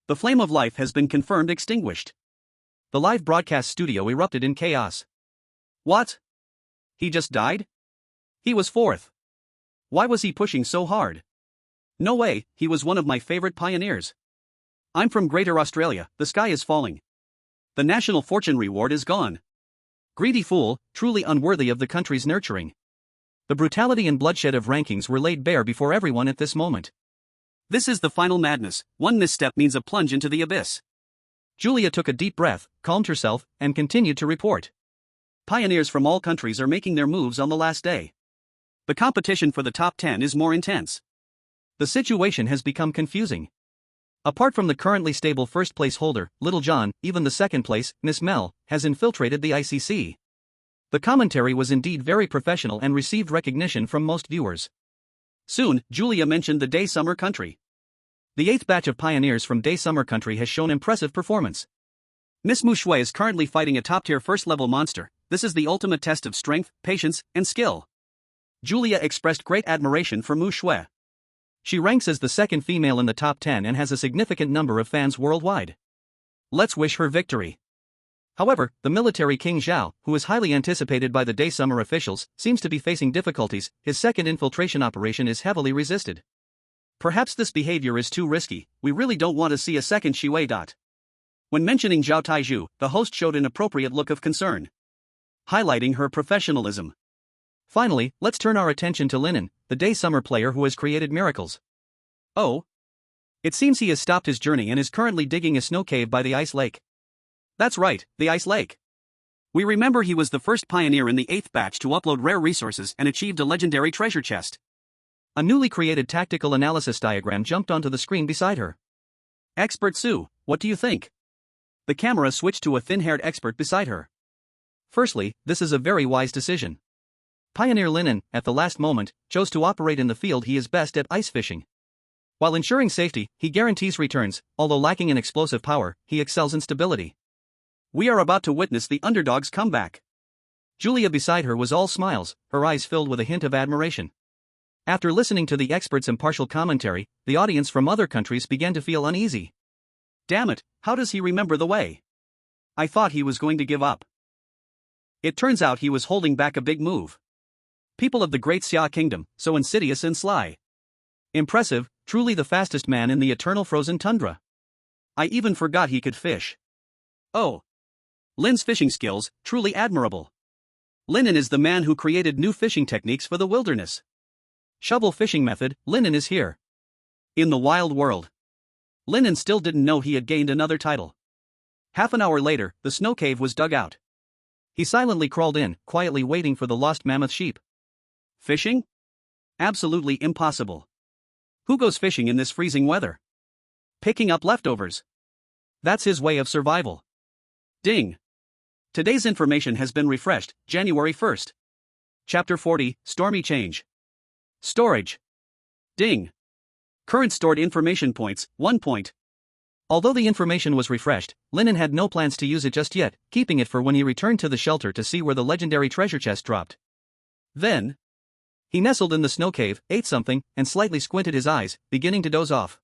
The flame of life has been confirmed extinguished. The live broadcast studio erupted in chaos. What? He just died? He was 4th. Why was he pushing so hard? No way, he was one of my favorite pioneers. I'm from Greater Australia, the sky is falling. The national fortune reward is gone. Greedy fool, truly unworthy of the country's nurturing. The brutality and bloodshed of rankings were laid bare before everyone at this moment. This is the final madness. One misstep means a plunge into the abyss. Julia took a deep breath, calmed herself, and continued to report. Pioneers from all countries are making their moves on the last day. The competition for the top 10 is more intense. The situation has become confusing. Apart from the currently stable first place holder, Little John, even the second place, Miss Mel, has infiltrated the ICC. The commentary was indeed very professional and received recognition from most viewers. Soon, Julia mentioned the Day Summer Country. The 8th batch of pioneers from Day Summer Country has shown impressive performance. Miss Mu Shui is currently fighting a top-tier first-level monster. This is the ultimate test of strength, patience, and skill. Julia expressed great admiration for Mu Shui. She ranks as the second female in the top 10 and has a significant number of fans worldwide. Let's wish her victory. However, the military King Zhao, who is highly anticipated by the Day Summer officials, seems to be facing difficulties. His second infiltration operation is heavily resisted. Perhaps this behavior is too risky. We really don't want to see a second Shiwei. When mentioning Zhao Taizhu, the host showed an appropriate look of concern, highlighting her professionalism. Finally, let's turn our attention to Lin An, the Day Summer player who has created miracles. Oh. It seems he has stopped his journey and is currently digging a snow cave by the ice lake. That's right, the ice lake. We remember he was the first pioneer in the 8th batch to upload rare resources and achieved a legendary treasure chest. A newly created tactical analysis diagram jumped onto the screen beside her. Expert Sue, what do you think? The camera switched to a thin-haired expert beside her. Firstly, this is a very wise decision. Pioneer Lin An, at the last moment, chose to operate in the field he is best at, ice fishing. While ensuring safety, he guarantees returns. Although lacking in explosive power, he excels in stability. We are about to witness the underdog's comeback. Julia beside her was all smiles, her eyes filled with a hint of admiration. After listening to the expert's impartial commentary, the audience from other countries began to feel uneasy. Damn it, how does he remember the way? I thought he was going to give up. It turns out he was holding back a big move. People of the Great Xia Kingdom, so insidious and sly. Impressive, truly the fastest man in the eternal frozen tundra. I even forgot he could fish. Oh. Lin's fishing skills, truly admirable. Lin An is the man who created new fishing techniques for the wilderness. Shovel fishing method, Lin An is here. In the wild world. Lin An still didn't know he had gained another title. Half an hour later, the snow cave was dug out. He silently crawled in, quietly waiting for the lost mammoth sheep. Fishing? Absolutely impossible. Who goes fishing in this freezing weather? Picking up leftovers. That's his way of survival. Ding. Today's information has been refreshed, January 1st. Chapter 40, Stormy Change. Storage. Ding. Current stored information points, 1 point. Although the information was refreshed, Lin An had no plans to use it just yet, keeping it for when he returned to the shelter to see where the legendary treasure chest dropped. Then, he nestled in the snow cave, ate something, and slightly squinted his eyes, beginning to doze off.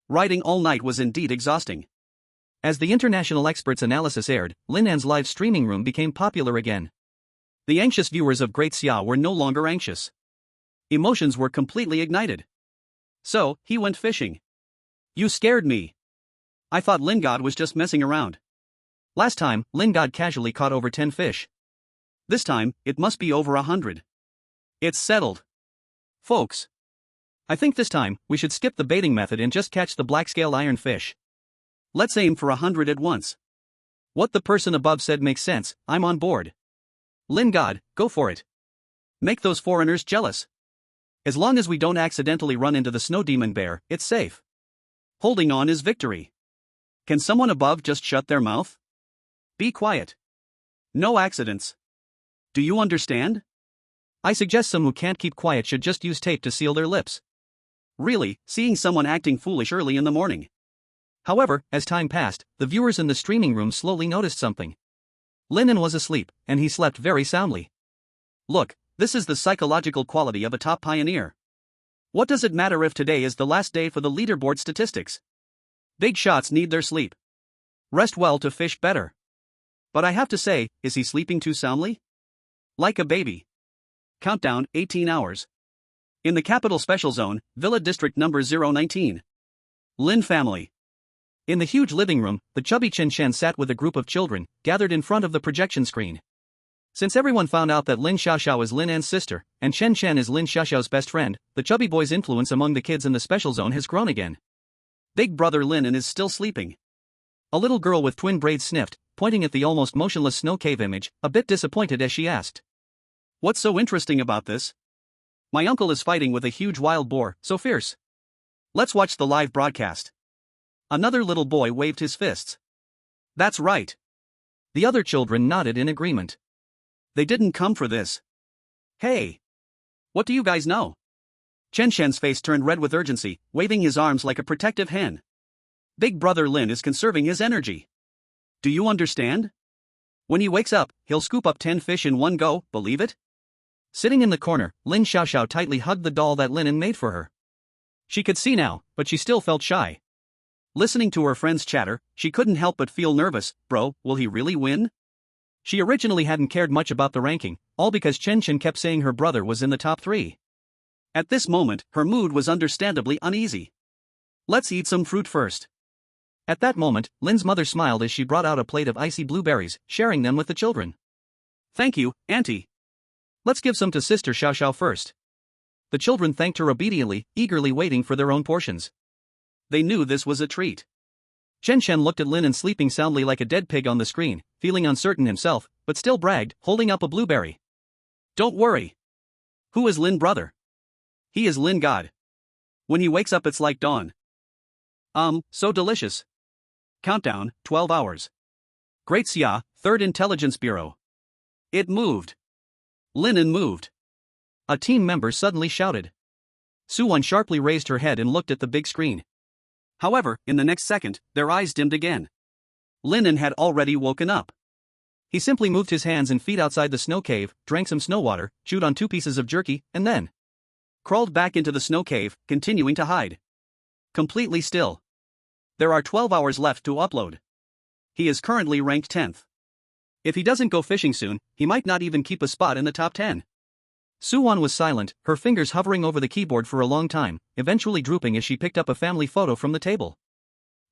Riding all night was indeed exhausting. As the international expert's analysis aired, Lin An's live streaming room became popular again. The anxious viewers of Great Xia were no longer anxious. Emotions were completely ignited. So, he went fishing. You scared me. I thought Lin God was just messing around. Last time, Lin God casually caught over 10 fish. This time, it must be over 100. It's settled. Folks. I think this time, we should skip the baiting method and just catch the black-scale ironfish. Let's aim for 100 at once. What the person above said makes sense, I'm on board. Lin God, go for it. Make those foreigners jealous. As long as we don't accidentally run into the snow demon bear, it's safe. Holding on is victory. Can someone above just shut their mouth? Be quiet. No accidents. Do you understand? I suggest some who can't keep quiet should just use tape to seal their lips. Really, seeing someone acting foolish early in the morning. However, as time passed, the viewers in the streaming room slowly noticed something. Lin An was asleep, and he slept very soundly. Look, this is the psychological quality of a top pioneer. What does it matter if today is the last day for the leaderboard statistics? Big shots need their sleep. Rest well to fish better. But I have to say, is he sleeping too soundly? Like a baby. Countdown, 18 hours. In the capital special zone, Villa District number 019. Lin family. In the huge living room, the chubby Chen Shen sat with a group of children, gathered in front of the projection screen. Since everyone found out that Lin Xiaoxiao is Lin An's sister, and Chen Shen is Lin Xiaoxiao's best friend, the chubby boy's influence among the kids in the special zone has grown again. Big brother Lin An is still sleeping. A little girl with twin braids sniffed, pointing at the almost motionless snow cave image, a bit disappointed as she asked. What's so interesting about this? My uncle is fighting with a huge wild boar, so fierce. Let's watch the live broadcast. Another little boy waved his fists. That's right. The other children nodded in agreement. They didn't come for this. Hey! What do you guys know? Chen Shen's face turned red with urgency, waving his arms like a protective hen. Big brother Lin is conserving his energy. Do you understand? When he wakes up, he'll scoop up 10 fish in one go, believe it? Sitting in the corner, Lin Xiaoxiao tightly hugged the doll that Lin An made for her. She could see now, but she still felt shy. Listening to her friends chatter, she couldn't help but feel nervous. Bro, will he really win? She originally hadn't cared much about the ranking, all because Chen Shen kept saying her brother was in the top 3. At this moment, her mood was understandably uneasy. Let's eat some fruit first. At that moment, Lin's mother smiled as she brought out a plate of icy blueberries, sharing them with the children. Thank you, Auntie. Let's give some to Sister Xiaoxiao first. The children thanked her obediently, eagerly waiting for their own portions. They knew this was a treat. Chen Shen looked at Lin An sleeping soundly like a dead pig on the screen, feeling uncertain himself, but still bragged, holding up a blueberry. Don't worry. Who is Lin brother? He is Lin God. When he wakes up it's like dawn. So delicious. Countdown, 12 hours. Great Xia, 3rd Intelligence Bureau. It moved. Lin An moved. A team member suddenly shouted. Suwon sharply raised her head and looked at the big screen. However, in the next second, their eyes dimmed again. Lin An had already woken up. He simply moved his hands and feet outside the snow cave, drank some snow water, chewed on 2 pieces of jerky, and then crawled back into the snow cave, continuing to hide. Completely still. There are 12 hours left to upload. He is currently ranked 10th. If he doesn't go fishing soon, he might not even keep a spot in the top 10. Suwon was silent, her fingers hovering over the keyboard for a long time, eventually drooping as she picked up a family photo from the table.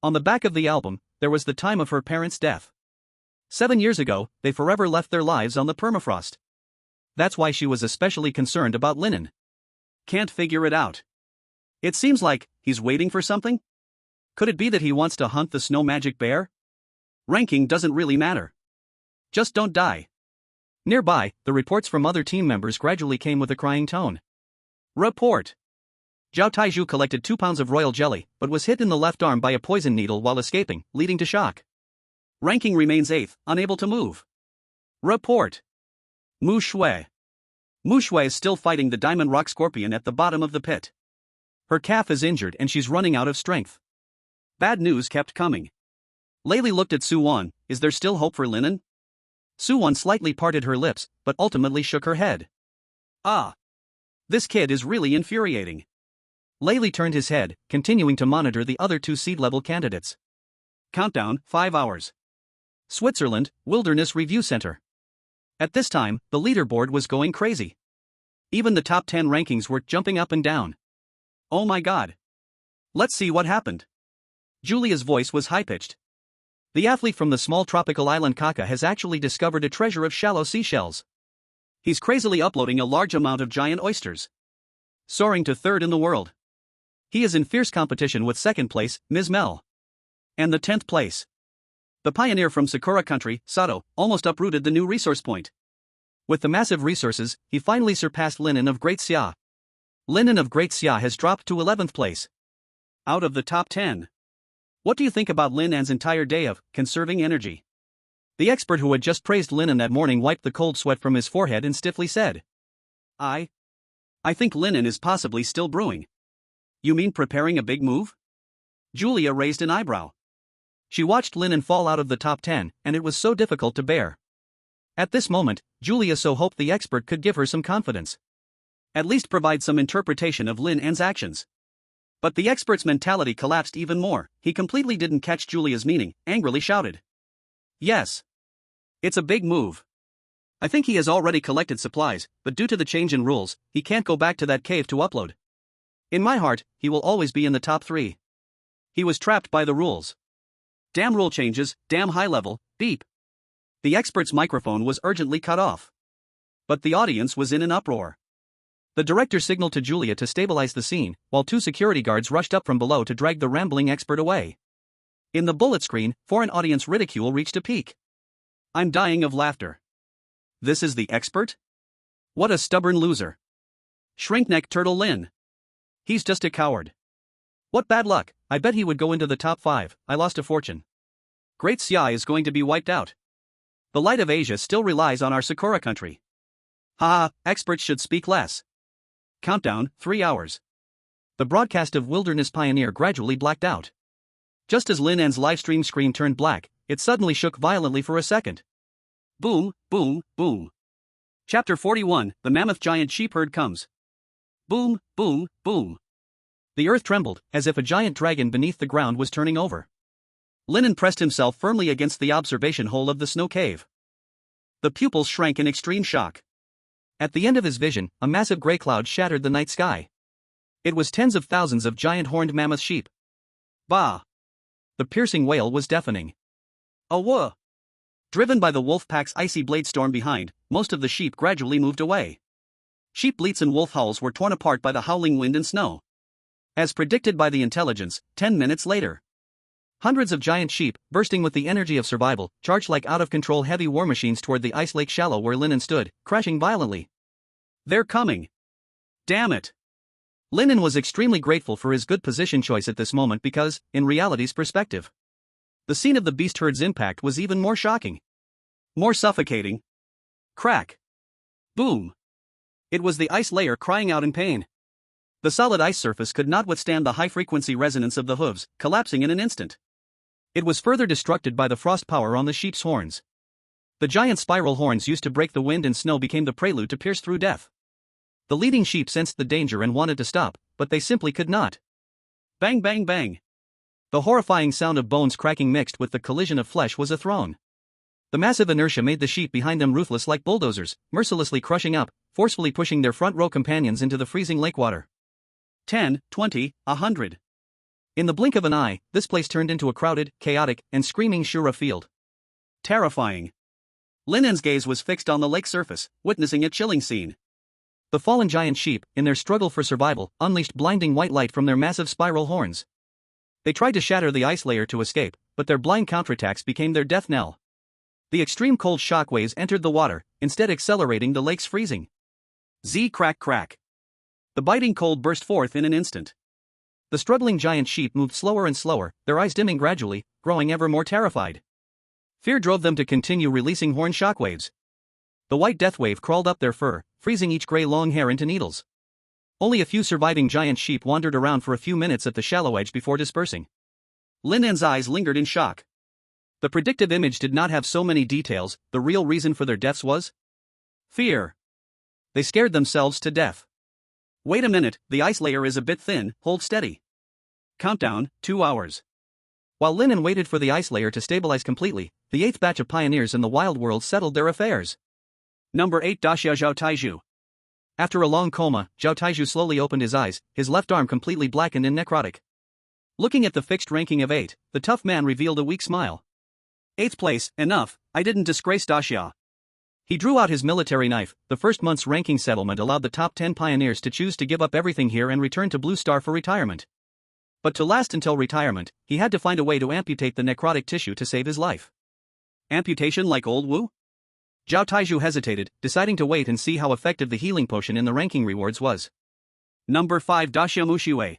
On the back of the album, there was the time of her parents' death. 7 years ago, they forever left their lives on the permafrost. That's why she was especially concerned about Lin An. Can't figure it out. It seems like he's waiting for something? Could it be that he wants to hunt the snow magic bear? Ranking doesn't really matter. Just don't die. Nearby, the reports from other team members gradually came with a crying tone. Report. Zhao Taizhu collected 2 pounds of royal jelly, but was hit in the left arm by a poison needle while escaping, leading to shock. Ranking remains 8th, unable to move. Report. Mu Shui. Mu Shui is still fighting the diamond rock scorpion at the bottom of the pit. Her calf is injured and she's running out of strength. Bad news kept coming. Lei Li looked at Su Wan. Is there still hope for Lin An? Su Wan slightly parted her lips, but ultimately shook her head. Ah. This kid is really infuriating. Lei Li turned his head, continuing to monitor the other 2 seed-level candidates. Countdown, 5 hours. Switzerland, Wilderness Review Center. At this time, the leaderboard was going crazy. Even the top 10 rankings were jumping up and down. Oh my god. Let's see what happened. Julia's voice was high-pitched. The athlete from the small tropical island Kaka has actually discovered a treasure of shallow seashells. He's crazily uploading a large amount of giant oysters. Soaring to 3rd in the world. He is in fierce competition with 2nd place, Ms. Mel. And the 10th place. The pioneer from Sakura country, Sato, almost uprooted the new resource point. With the massive resources, he finally surpassed Lin An of Great Xia. Lin An of Great Xia has dropped to 11th place. Out of the top 10. What do you think about Lin An's entire day of conserving energy? The expert who had just praised Lin An that morning wiped the cold sweat from his forehead and stiffly said. I think Lin An is possibly still brewing. You mean preparing a big move? Julia raised an eyebrow. She watched Lin An fall out of the top 10, and it was so difficult to bear. At this moment, Julia so hoped the expert could give her some confidence. At least provide some interpretation of Lin An's actions. But the expert's mentality collapsed even more. He completely didn't catch Julia's meaning, angrily shouted. Yes. It's a big move. I think he has already collected supplies, but due to the change in rules, he can't go back to that cave to upload. In my heart, he will always be in the top 3. He was trapped by the rules. Damn rule changes, damn high level, beep. The expert's microphone was urgently cut off. But the audience was in an uproar. The director signaled to Julia to stabilize the scene, while 2 security guards rushed up from below to drag the rambling expert away. In the bullet screen, foreign audience ridicule reached a peak. I'm dying of laughter. This is the expert? What a stubborn loser. Shrinkneck Turtle Lin. He's just a coward. What bad luck, I bet he would go into the top 5, I lost a fortune. Great Xia is going to be wiped out. The light of Asia still relies on our Sakura country. Haha, experts should speak less. Countdown, 3 hours. The broadcast of Wilderness Pioneer gradually blacked out. Just as Lin An's livestream screen turned black, it suddenly shook violently for a second. Boom, boom, boom. Chapter 41, The Mammoth Giant Sheep Herd Comes. Boom, boom, boom. The earth trembled, as if a giant dragon beneath the ground was turning over. Lin An pressed himself firmly against the observation hole of the snow cave. The pupils shrank in extreme shock. At the end of his vision, a massive gray cloud shattered the night sky. It was tens of thousands of giant horned mammoth sheep. Bah! The piercing wail was deafening. Awah! Driven by the wolf pack's icy blade storm behind, most of the sheep gradually moved away. Sheep bleats and wolf howls were torn apart by the howling wind and snow. As predicted by the intelligence, 10 minutes later. Hundreds of giant sheep, bursting with the energy of survival, charged like out-of-control heavy war machines toward the ice lake shallow where Lin An stood, crashing violently. They're coming. Damn it. Lin An was extremely grateful for his good position choice at this moment because, in reality's perspective, the scene of the beast herd's impact was even more shocking. More suffocating. Crack. Boom. It was the ice layer crying out in pain. The solid ice surface could not withstand the high-frequency resonance of the hooves, collapsing in an instant. It was further destructed by the frost power on the sheep's horns. The giant spiral horns used to break the wind and snow became the prelude to pierce through death. The leading sheep sensed the danger and wanted to stop, but they simply could not. Bang bang bang. The horrifying sound of bones cracking mixed with the collision of flesh was a throne. The massive inertia made the sheep behind them ruthless like bulldozers, mercilessly crushing up, forcefully pushing their front row companions into the freezing lake water. 10, 20, 100. In the blink of an eye, this place turned into a crowded, chaotic, and screaming Shura field. Terrifying. Lin An's gaze was fixed on the lake surface, witnessing a chilling scene. The fallen giant sheep, in their struggle for survival, unleashed blinding white light from their massive spiral horns. They tried to shatter the ice layer to escape, but their blind counterattacks became their death knell. The extreme cold shock waves entered the water, instead accelerating the lake's freezing. Z crack crack. The biting cold burst forth in an instant. The struggling giant sheep moved slower and slower, their eyes dimming gradually, growing ever more terrified. Fear drove them to continue releasing horn shockwaves. The white death wave crawled up their fur, freezing each gray long hair into needles. Only a few surviving giant sheep wandered around for a few minutes at the shallow edge before dispersing. Lin An's eyes lingered in shock. The predictive image did not have so many details. The real reason for their deaths was fear. They scared themselves to death. Wait a minute, the ice layer is a bit thin, hold steady. Countdown, 2 hours. While Lin An waited for the ice layer to stabilize completely, the 8th batch of pioneers in the wild world settled their affairs. Number 8 Daxia Zhao Taiju. After a long coma, Zhao Taiju slowly opened his eyes, his left arm completely blackened and necrotic. Looking at the fixed ranking of 8, the tough man revealed a weak smile. 8th place, enough, I didn't disgrace Daxia. He drew out his military knife. The first month's ranking settlement allowed the top 10 pioneers to choose to give up everything here and return to Blue Star for retirement. But to last until retirement, he had to find a way to amputate the necrotic tissue to save his life. Amputation like old Wu? Zhao Taiju hesitated, deciding to wait and see how effective the healing potion in the ranking rewards was. Number 5 Daxia Muxue.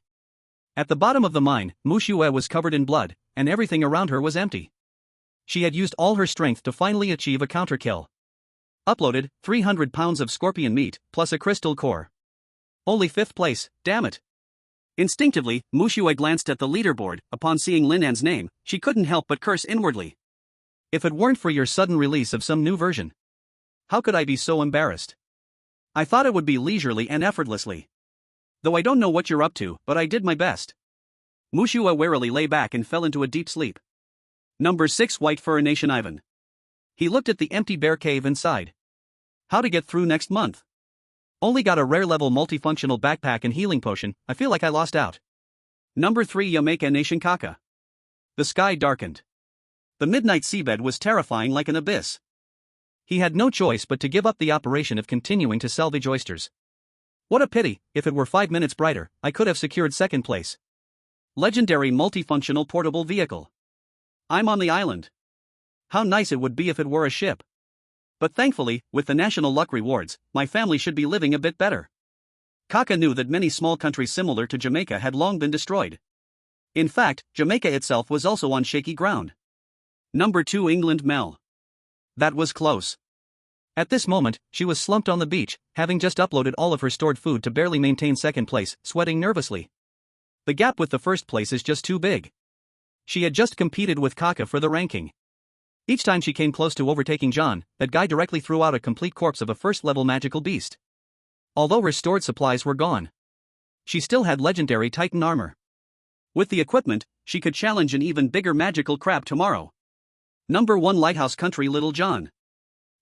At the bottom of the mine, Muxue was covered in blood, and everything around her was empty. She had used all her strength to finally achieve a counter-kill. Uploaded, 300 pounds of scorpion meat, plus a crystal core. Only 5th place, damn it. Instinctively, Muxue glanced at the leaderboard. Upon seeing Lin An's name, she couldn't help but curse inwardly. If it weren't for your sudden release of some new version. How could I be so embarrassed? I thought it would be leisurely and effortlessly. Though I don't know what you're up to, but I did my best. Muxue wearily lay back and fell into a deep sleep. Number 6 White Fur Nation Ivan. He looked at the empty bear cave and sighed. How to get through next month? Only got a rare level multifunctional backpack and healing potion. I feel like I lost out. Number 3 Jamaica Nation Kaka. The sky darkened. The midnight seabed was terrifying like an abyss. He had no choice but to give up the operation of continuing to salvage oysters. What a pity, if it were 5 minutes brighter, I could have secured 2nd place. Legendary multifunctional portable vehicle. I'm on the island. How nice it would be if it were a ship. But thankfully, with the national luck rewards, my family should be living a bit better. Kaka knew that many small countries similar to Jamaica had long been destroyed. In fact, Jamaica itself was also on shaky ground. Number 2 England Mel. That was close. At this moment, she was slumped on the beach, having just uploaded all of her stored food to barely maintain 2nd place, sweating nervously. The gap with the 1st place is just too big. She had just competed with Kaka for the ranking. Each time she came close to overtaking John, that guy directly threw out a complete corpse of a 1st-level magical beast. Although her stored supplies were gone, she still had legendary Titan armor. With the equipment, she could challenge an even bigger magical crab tomorrow. Number 1 Lighthouse Country Little John.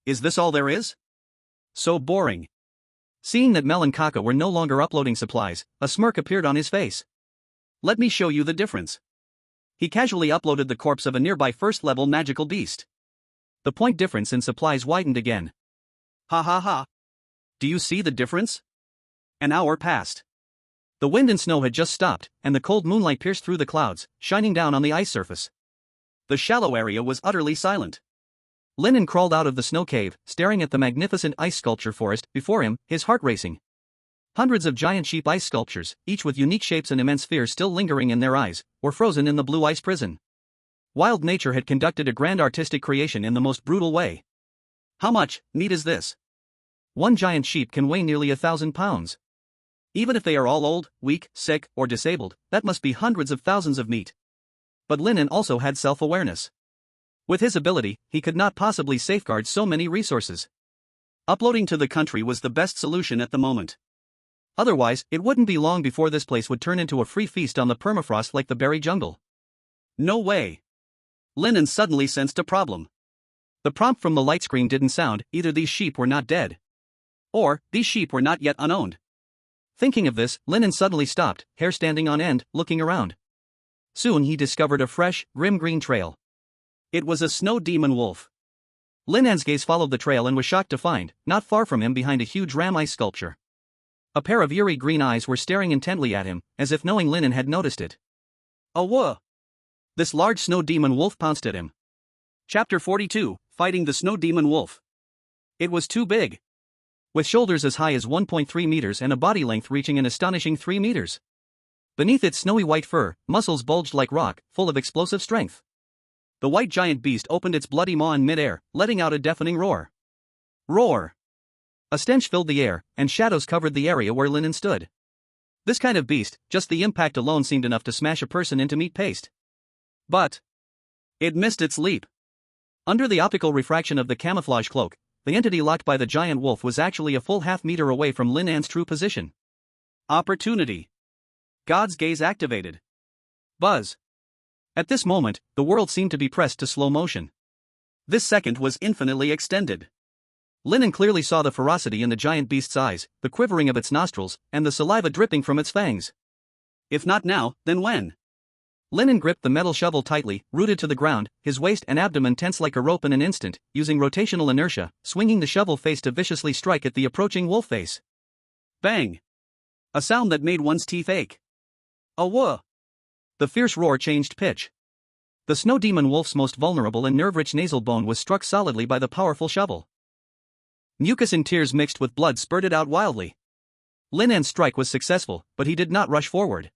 Is this all there is? So boring. Seeing that Mel and Kaka were no longer uploading supplies, a smirk appeared on his face. Let me show you the difference. He casually uploaded the corpse of a nearby 1st-level magical beast. The point difference in supplies widened again. Ha ha ha. Do you see the difference? An hour passed. The wind and snow had just stopped, and the cold moonlight pierced through the clouds, shining down on the ice surface. The shallow area was utterly silent. Lin An crawled out of the snow cave, staring at the magnificent ice sculpture forest before him, his heart racing. Hundreds of giant sheep ice sculptures, each with unique shapes and immense fear still lingering in their eyes, were frozen in the blue ice prison. Wild nature had conducted a grand artistic creation in the most brutal way. How much meat is this? One giant sheep can weigh nearly 1,000 pounds. Even if they are all old, weak, sick, or disabled, that must be hundreds of thousands of meat. But Lin An also had self-awareness. With his ability, he could not possibly safeguard so many resources. Uploading to the country was the best solution at the moment. Otherwise, it wouldn't be long before this place would turn into a free feast on the permafrost like the berry jungle. No way. Lin An suddenly sensed a problem. The prompt from the light screen didn't sound, either these sheep were not dead, or these sheep were not yet unowned. Thinking of this, Lin An suddenly stopped, hair standing on end, looking around. Soon he discovered a fresh, grim green trail. It was a snow demon wolf. Lin An's gaze followed the trail and was shocked to find, not far from him behind a huge ram ice sculpture, A pair of eerie green eyes were staring intently at him, as if knowing Lin An had noticed it. Awah! This large snow demon wolf pounced at him. Chapter 42, Fighting the Snow Demon Wolf. It was too big. With shoulders as high as 1.3 meters and a body length reaching an astonishing 3 meters. Beneath its snowy white fur, muscles bulged like rock, full of explosive strength. The white giant beast opened its bloody maw in midair, letting out a deafening roar. Roar! A stench filled the air, and shadows covered the area where Lin An stood. This kind of beast, just the impact alone seemed enough to smash a person into meat paste. But it missed its leap. Under the optical refraction of the camouflage cloak, the entity locked by the giant wolf was actually a full half-meter away from Lin An's true position. Opportunity. God's gaze activated. Buzz. At this moment, the world seemed to be pressed to slow motion. This second was infinitely extended. Lin An clearly saw the ferocity in the giant beast's eyes, the quivering of its nostrils, and the saliva dripping from its fangs. If not now, then when? Lin An gripped the metal shovel tightly, rooted to the ground, his waist and abdomen tense like a rope in an instant, using rotational inertia, swinging the shovel face to viciously strike at the approaching wolf face. Bang! A sound that made one's teeth ache. Awah! The fierce roar changed pitch. The snow demon wolf's most vulnerable and nerve-rich nasal bone was struck solidly by the powerful shovel. Mucus and tears mixed with blood spurted out wildly. Lin An's strike was successful, but he did not rush forward.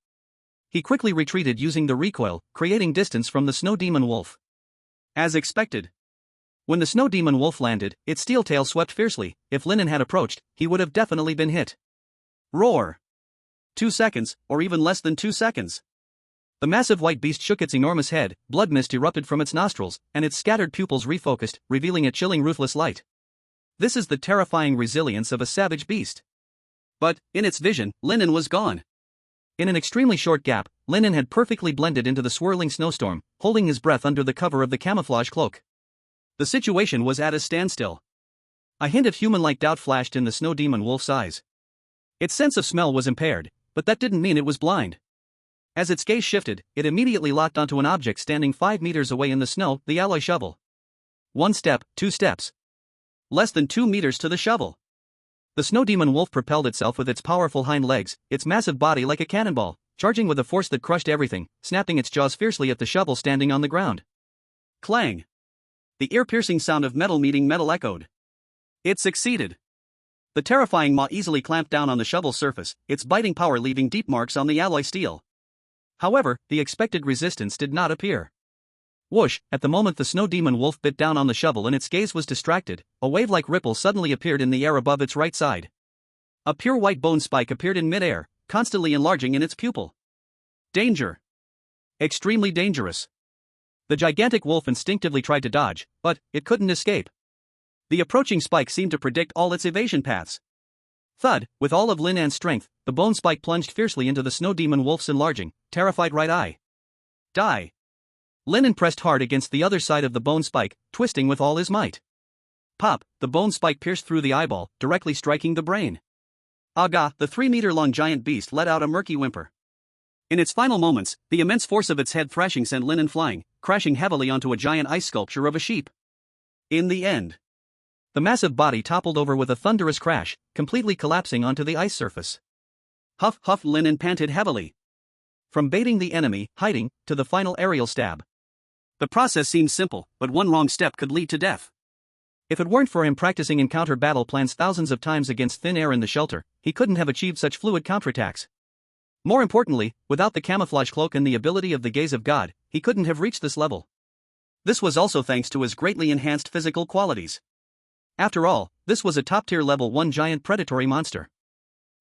He quickly retreated using the recoil, creating distance from the snow demon wolf. As expected. When the snow demon wolf landed, its steel tail swept fiercely. If Lin An had approached, he would have definitely been hit. Roar! 2 seconds, or even less than 2 seconds. The massive white beast shook its enormous head, blood mist erupted from its nostrils, and its scattered pupils refocused, revealing a chilling ruthless light. This is the terrifying resilience of a savage beast. But, in its vision, Lin An was gone. In an extremely short gap, Lin An had perfectly blended into the swirling snowstorm, holding his breath under the cover of the camouflage cloak. The situation was at a standstill. A hint of human-like doubt flashed in the snow demon wolf's eyes. Its sense of smell was impaired, but that didn't mean it was blind. As its gaze shifted, it immediately locked onto an object standing 5 meters away in the snow, the alloy shovel. 1 step, 2 steps. Less than 2 meters to the shovel. The snow demon wolf propelled itself with its powerful hind legs, its massive body like a cannonball, charging with a force that crushed everything, snapping its jaws fiercely at the shovel standing on the ground. Clang! The ear-piercing sound of metal meeting metal echoed. It succeeded. The terrifying maw easily clamped down on the shovel's surface, its biting power leaving deep marks on the alloy steel. However, the expected resistance did not appear. Whoosh! At the moment the snow demon wolf bit down on the shovel and its gaze was distracted, a wave-like ripple suddenly appeared in the air above its right side. A pure white bone spike appeared in midair, constantly enlarging in its pupil. Danger! Extremely dangerous. The gigantic wolf instinctively tried to dodge, but it couldn't escape. The approaching spike seemed to predict all its evasion paths. Thud! With all of Lin An's strength, the bone spike plunged fiercely into the snow demon wolf's enlarging, terrified right eye. Die! Lin An pressed hard against the other side of the bone spike, twisting with all his might. Pop! The bone spike pierced through the eyeball, directly striking the brain. Aga! The 3-meter-long giant beast let out a murky whimper. In its final moments, the immense force of its head thrashing sent Lin An flying, crashing heavily onto a giant ice sculpture of a sheep. In the end, the massive body toppled over with a thunderous crash, completely collapsing onto the ice surface. Huff huff! Lin An panted heavily. From baiting the enemy, hiding, to the final aerial stab. The process seemed simple, but one wrong step could lead to death. If it weren't for him practicing encounter battle plans thousands of times against thin air in the shelter, he couldn't have achieved such fluid counterattacks. More importantly, without the camouflage cloak and the ability of the gaze of God, he couldn't have reached this level. This was also thanks to his greatly enhanced physical qualities. After all, this was a top-tier level 1 giant predatory monster.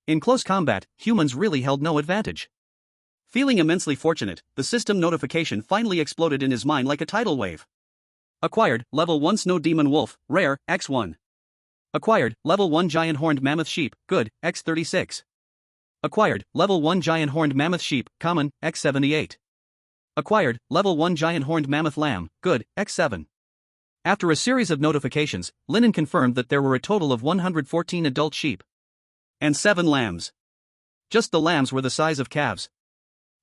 In close combat, humans really held no advantage. Feeling immensely fortunate, the system notification finally exploded in his mind like a tidal wave. Acquired, Level 1 Snow Demon Wolf, Rare, X1. Acquired, Level 1 Giant Horned Mammoth Sheep, Good, X36. Acquired, Level 1 Giant Horned Mammoth Sheep, Common, X78. Acquired, Level 1 Giant Horned Mammoth Lamb, Good, X7. After a series of notifications, Lin An confirmed that there were a total of 114 adult sheep. And 7 lambs. Just the lambs were the size of calves.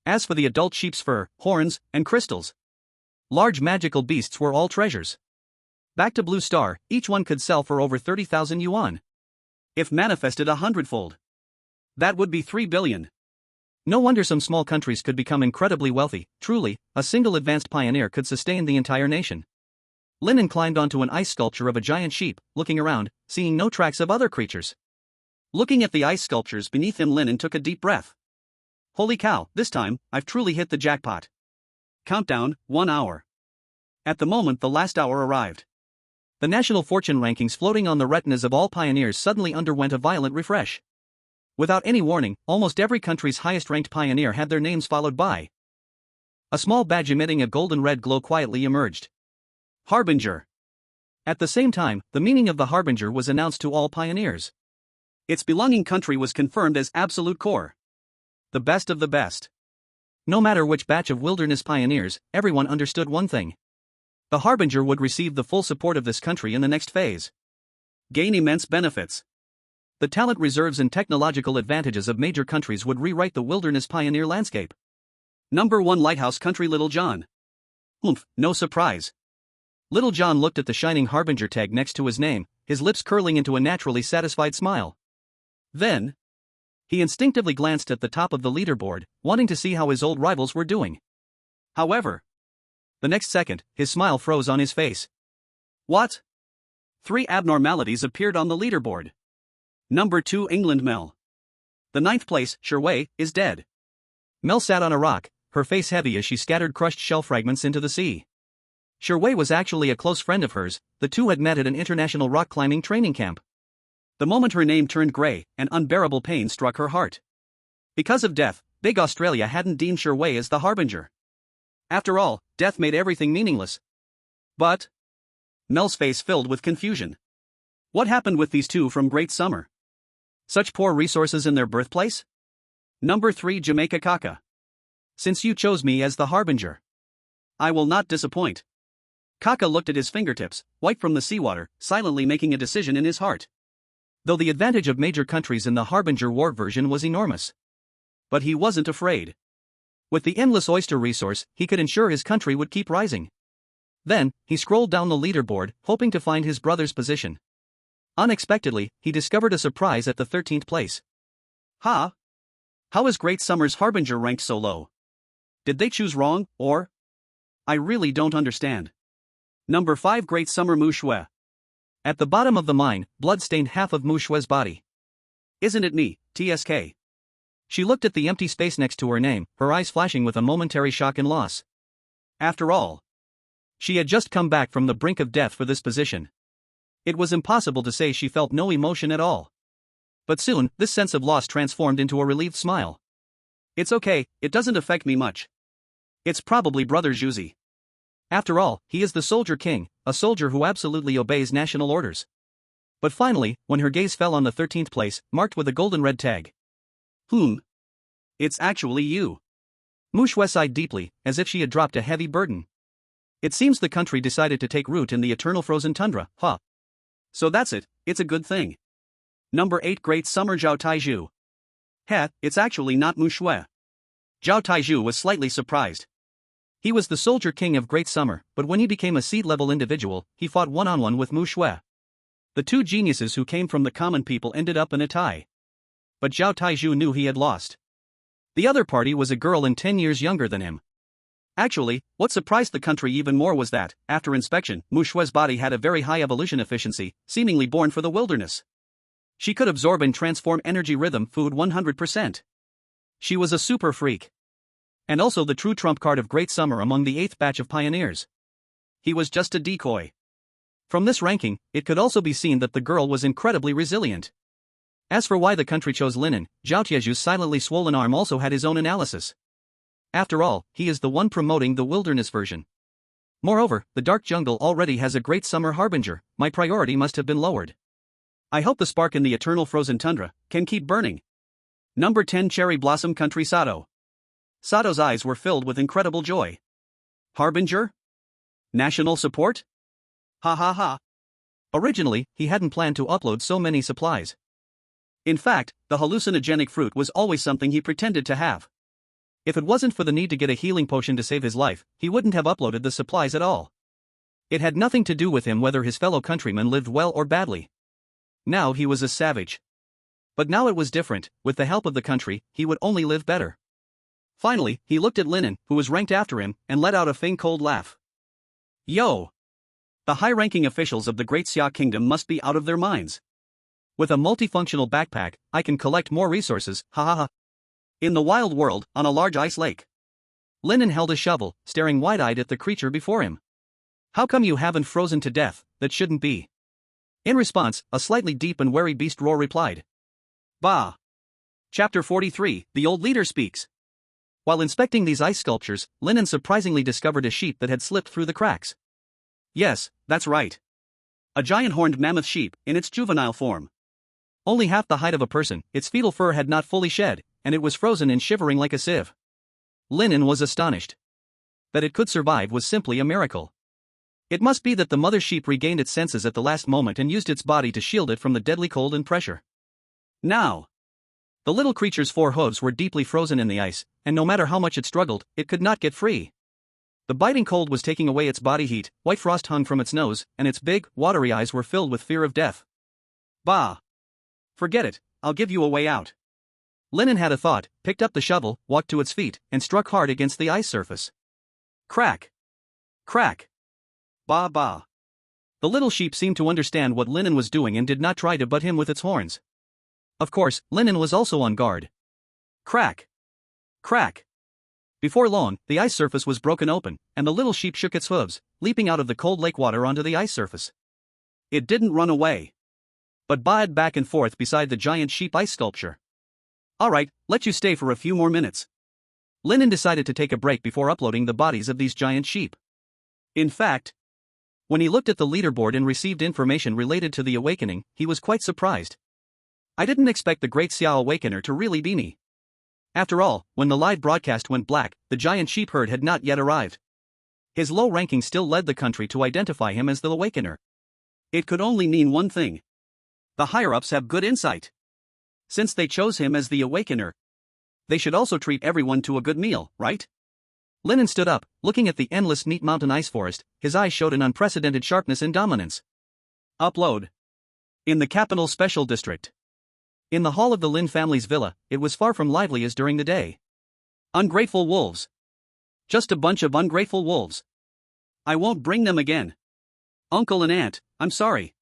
As for the adult sheep's fur, horns, and crystals, large magical beasts were all treasures. Back to Blue Star, each one could sell for over 30,000 yuan. If manifested 100-fold. That would be 3 billion. No wonder some small countries could become incredibly wealthy. Truly, a single advanced pioneer could sustain the entire nation. Lin An climbed onto an ice sculpture of a giant sheep, looking around, seeing no tracks of other creatures. Looking at the ice sculptures beneath him, Lin An took a deep breath. Holy cow, this time, I've truly hit the jackpot. Countdown, 1 hour. At the moment the last hour arrived. The national fortune rankings floating on the retinas of all pioneers suddenly underwent a violent refresh. Without any warning, almost every country's highest-ranked pioneer had their names followed by. A small badge emitting a golden-red glow quietly emerged. Harbinger. At the same time, the meaning of the Harbinger was announced to all pioneers. Its belonging country was confirmed as absolute core. The best of the best. No matter which batch of wilderness pioneers, everyone understood one thing. The Harbinger would receive the full support of this country in the next phase. Gain immense benefits. The talent reserves and technological advantages of major countries would rewrite the wilderness pioneer landscape. Number 1 Lighthouse Country Little John. No surprise. Little John looked at the shining Harbinger tag next to his name, his lips curling into a naturally satisfied smile. Then, he instinctively glanced at the top of the leaderboard, wanting to see how his old rivals were doing. However, the next second, his smile froze on his face. What? 3 abnormalities appeared on the leaderboard. Number 2 England Mel. The 9th place, Sherway, is dead. Mel sat on a rock, her face heavy as she scattered crushed shell fragments into the sea. Sherway was actually a close friend of hers, the two had met at an international rock climbing training camp. The moment her name turned grey, an unbearable pain struck her heart. Because of death, Big Australia hadn't deemed Sherway as the Harbinger. After all, death made everything meaningless. But Mel's face filled with confusion. What happened with these two from Great Summer? Such poor resources in their birthplace? Number 3 Jamaica Kaka. Since you chose me as the Harbinger, I will not disappoint. Kaka looked at his fingertips, white from the seawater, silently making a decision in his heart. Though the advantage of major countries in the Harbinger War version was enormous. But he wasn't afraid. With the endless oyster resource, he could ensure his country would keep rising. Then, he scrolled down the leaderboard, hoping to find his brother's position. Unexpectedly, he discovered a surprise at the 13th place. Huh? How is Great Summer's Harbinger ranked so low? Did they choose wrong, or? I really don't understand. Number 5 Great Summer Mu Shui. At the bottom of the mine, blood stained half of Mu Shui's body. Isn't it me, TSK? She looked at the empty space next to her name, her eyes flashing with a momentary shock and loss. After all, she had just come back from the brink of death for this position. It was impossible to say she felt no emotion at all. But soon, this sense of loss transformed into a relieved smile. It's okay, it doesn't affect me much. It's probably Brother Juicy. After all, he is the Soldier King, a soldier who absolutely obeys national orders. But finally, when her gaze fell on the 13th place, marked with a golden red tag. It's actually you. Mu Shui sighed deeply, as if she had dropped a heavy burden. It seems the country decided to take root in the eternal frozen tundra, huh? So that's it, it's a good thing. Number 8 Great Summer Zhao Taizhu. It's actually not Mu Shui. Zhao Taizhu was slightly surprised. He was the Soldier King of Great Summer, but when he became a seed-level individual, he fought one-on-one with Mu Shui. The two geniuses who came from the common people ended up in a tie. But Zhao Taizhu knew he had lost. The other party was a girl and 10 years younger than him. Actually, what surprised the country even more was that, after inspection, Mu Shui's body had a very high evolution efficiency, seemingly born for the wilderness. She could absorb and transform energy rhythm food 100%. She was a super freak. And also the true trump card of Great Summer among the 8th batch of pioneers. He was just a decoy. From this ranking, it could also be seen that the girl was incredibly resilient. As for why the country chose Lin An, Zhao Tiezhu's silently swollen arm also had his own analysis. After all, he is the one promoting the wilderness version. Moreover, the dark jungle already has a Great Summer Harbinger, my priority must have been lowered. I hope the spark in the eternal frozen tundra can keep burning. Number 10 Cherry Blossom Country Sato. Sato's eyes were filled with incredible joy. Harbinger? National support? Ha ha ha. Originally, he hadn't planned to upload so many supplies. In fact, the hallucinogenic fruit was always something he pretended to have. If it wasn't for the need to get a healing potion to save his life, he wouldn't have uploaded the supplies at all. It had nothing to do with him whether his fellow countrymen lived well or badly. Now he was a savage. But now it was different. With the help of the country, he would only live better. Finally, he looked at Lin An, who was ranked after him, and let out a faint cold laugh. Yo! The high-ranking officials of the Great Xia Kingdom must be out of their minds. With a multifunctional backpack, I can collect more resources, ha ha ha. In the wild world, on a large ice lake. Lin An held a shovel, staring wide-eyed at the creature before him. How come you haven't frozen to death? That shouldn't be. In response, a slightly deep and wary beast roar replied. Bah! Chapter 43, The Old Leader Speaks. While inspecting these ice sculptures, Lin An surprisingly discovered a sheep that had slipped through the cracks. Yes, that's right. A giant horned mammoth sheep, in its juvenile form. Only half the height of a person, its fetal fur had not fully shed, and it was frozen and shivering like a sieve. Lin An was astonished. That it could survive was simply a miracle. It must be that the mother sheep regained its senses at the last moment and used its body to shield it from the deadly cold and pressure. Now! The little creature's 4 hooves were deeply frozen in the ice, and no matter how much it struggled, it could not get free. The biting cold was taking away its body heat, white frost hung from its nose, and its big, watery eyes were filled with fear of death. Bah! Forget it, I'll give you a way out. Lin An had a thought, picked up the shovel, walked to its feet, and struck hard against the ice surface. Crack! Crack! Bah bah! The little sheep seemed to understand what Lin An was doing and did not try to butt him with its horns. Of course, Lin An was also on guard. Crack! Crack! Before long, the ice surface was broken open, and the little sheep shook its hooves, leaping out of the cold lake water onto the ice surface. It didn't run away, but baaed back and forth beside the giant sheep ice sculpture. Alright, let you stay for a few more minutes. Lin An decided to take a break before uploading the bodies of these giant sheep. In fact, when he looked at the leaderboard and received information related to the awakening, he was quite surprised. I didn't expect the Great Xia Awakener to really be me. After all, when the live broadcast went black, the giant sheep herd had not yet arrived. His low ranking still led the country to identify him as the Awakener. It could only mean one thing. The higher-ups have good insight. Since they chose him as the Awakener, they should also treat everyone to a good meal, right? Lin An stood up, looking at the endless neat mountain ice forest. His eyes showed an unprecedented sharpness and dominance. Upload. In the capital special district. In the hall of the Lin family's villa, it was far from lively as during the day. Ungrateful wolves. Just a bunch of ungrateful wolves. I won't bring them again. Uncle and aunt, I'm sorry.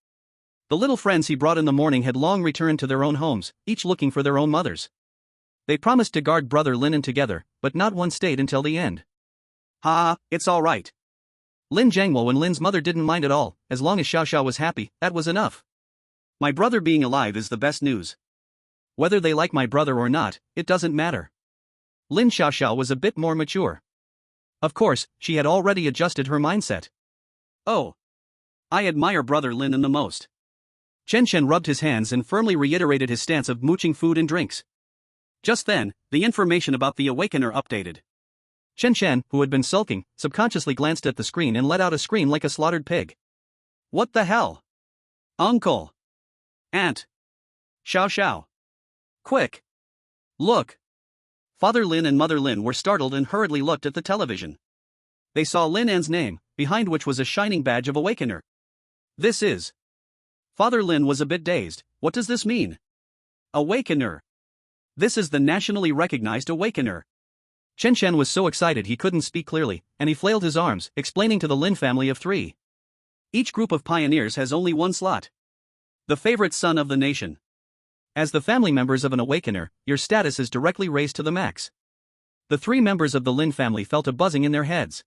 The little friends he brought in the morning had long returned to their own homes, each looking for their own mothers. They promised to guard brother Lin An together, but not one stayed until the end. Ha, it's all right. Lin Jiangwo and Lin's mother didn't mind at all. As long as Xiao Xiao was happy, that was enough. My brother being alive is the best news. Whether they like my brother or not, it doesn't matter. Lin Xiao Xiao was a bit more mature. Of course, she had already adjusted her mindset. Oh. I admire brother Lin An the most. Chen Chen rubbed his hands and firmly reiterated his stance of mooching food and drinks. Just then, the information about the Awakener updated. Chen Chen, who had been sulking, subconsciously glanced at the screen and let out a scream like a slaughtered pig. What the hell? Uncle! Aunt! Xiao Xiao! Quick! Look! Father Lin and Mother Lin were startled and hurriedly looked at the television. They saw Lin An's name, behind which was a shining badge of Awakener. This is... Father Lin was a bit dazed. What does this mean? Awakener! This is the nationally recognized Awakener. Chen Chen was so excited he couldn't speak clearly, and he flailed his arms, explaining to the Lin family of 3. Each group of pioneers has only one slot. The favorite son of the nation. As the family members of an Awakener, your status is directly raised to the max. The 3 members of the Lin family felt a buzzing in their heads.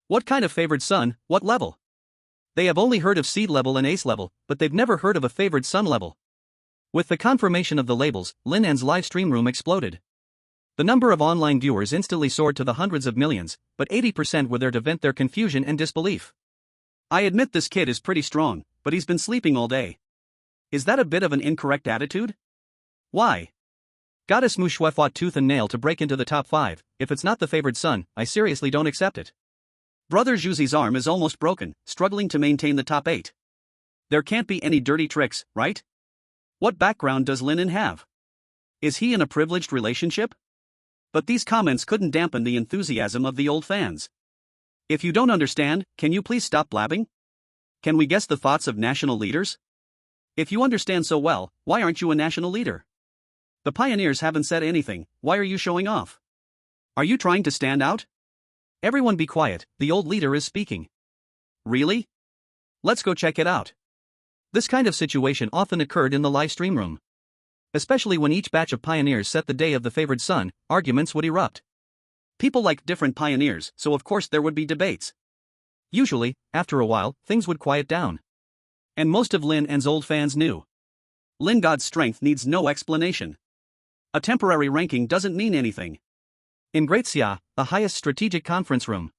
What kind of favored son, what level? They have only heard of seed level and ace level, but they've never heard of a favored son level. With the confirmation of the labels, Lin An's live stream room exploded. The number of online viewers instantly soared to the hundreds of millions, but 80% were there to vent their confusion and disbelief. I admit this kid is pretty strong, but he's been sleeping all day. Is that a bit of an incorrect attitude? Why? Goddess Mu Shui fought tooth and nail to break into the top 5, if it's not the favored son, I seriously don't accept it. Brother Zhuzi's arm is almost broken, struggling to maintain the top 8. There can't be any dirty tricks, right? What background does Lin An have? Is he in a privileged relationship? But these comments couldn't dampen the enthusiasm of the old fans. If you don't understand, can you please stop blabbing? Can we guess the thoughts of national leaders? If you understand so well, why aren't you a national leader? The pioneers haven't said anything, why are you showing off? Are you trying to stand out? Everyone be quiet, the old leader is speaking. Really? Let's go check it out. This kind of situation often occurred in the live stream room. Especially when each batch of pioneers set the day of the favored son, arguments would erupt. People liked different pioneers, so of course there would be debates. Usually, after a while, things would quiet down. And most of Lin An's old fans knew. Lin God's strength needs no explanation. A temporary ranking doesn't mean anything. In Great Xia, the highest strategic conference room.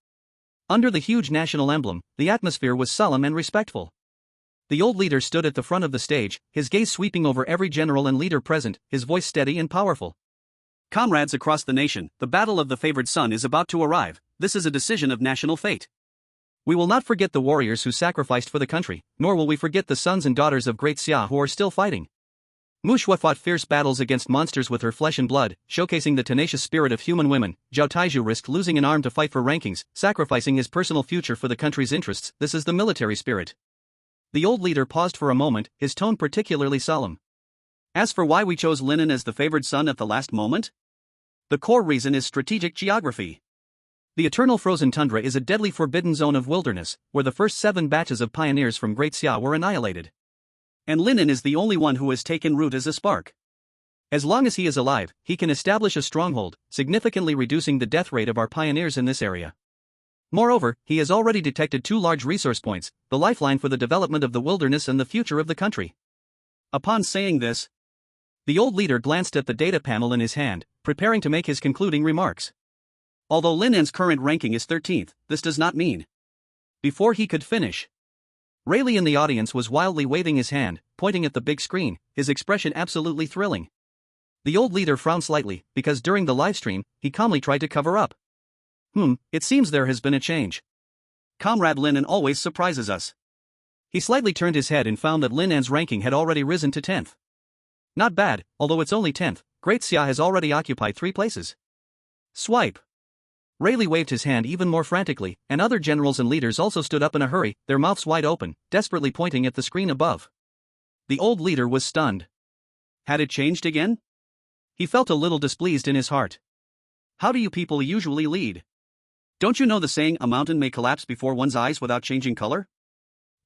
Under the huge national emblem, the atmosphere was solemn and respectful. The old leader stood at the front of the stage, his gaze sweeping over every general and leader present, his voice steady and powerful. Comrades across the nation, the battle of the favored son is about to arrive. This is a decision of national fate. We will not forget the warriors who sacrificed for the country, nor will we forget the sons and daughters of Great Xia who are still fighting. Mushua fought fierce battles against monsters with her flesh and blood, showcasing the tenacious spirit of human women. Zhao Taiju risked losing an arm to fight for rankings, sacrificing his personal future for the country's interests. This is the military spirit. The old leader paused for a moment, his tone particularly solemn. As for why we chose Lin An as the favored son at the last moment? The core reason is strategic geography. The eternal frozen tundra is a deadly forbidden zone of wilderness, where the first 7 batches of pioneers from Great Xia were annihilated. And Lin An is the only one who has taken root as a spark. As long as he is alive, he can establish a stronghold, significantly reducing the death rate of our pioneers in this area. Moreover, he has already detected 2 large resource points, the lifeline for the development of the wilderness and the future of the country. Upon saying this, the old leader glanced at the data panel in his hand, preparing to make his concluding remarks. Although Lin An's current ranking is 13th, this does not mean. Before he could finish, Rayleigh in the audience was wildly waving his hand, pointing at the big screen, his expression absolutely thrilling. The old leader frowned slightly, because during the livestream, he calmly tried to cover up. It seems there has been a change. Comrade Lin An always surprises us. He slightly turned his head and found that Lin An's ranking had already risen to 10th. Not bad, although it's only 10th, Great Xia has already occupied 3 places. Swipe. Rayleigh waved his hand even more frantically, and other generals and leaders also stood up in a hurry, their mouths wide open, desperately pointing at the screen above. The old leader was stunned. Had it changed again? He felt a little displeased in his heart. How do you people usually lead? Don't you know the saying, a mountain may collapse before one's eyes without changing color?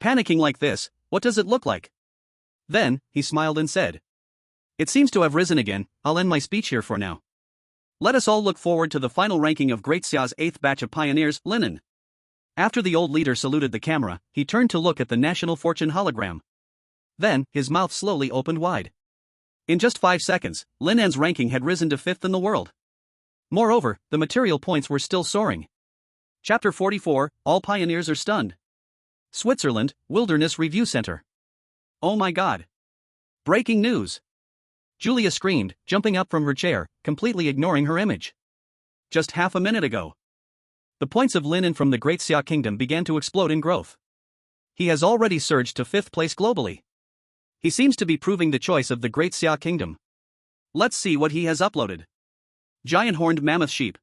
Panicking like this, what does it look like? Then, he smiled and said, it seems to have risen again. I'll end my speech here for now. Let us all look forward to the final ranking of Great Xia's 8th batch of pioneers, Lin An. After the old leader saluted the camera, he turned to look at the national fortune hologram. Then, his mouth slowly opened wide. In just 5 seconds, Lin An's ranking had risen to 5th in the world. Moreover, the material points were still soaring. Chapter 44, All Pioneers Are Stunned. Switzerland, Wilderness Review Center. Oh my god. Breaking news. Julia screamed, jumping up from her chair, completely ignoring her image. Just half a minute ago, the points of Lin An from the Great Xia Kingdom began to explode in growth. He has already surged to 5th place globally. He seems to be proving the choice of the Great Xia Kingdom. Let's see what he has uploaded. Giant horned mammoth sheep.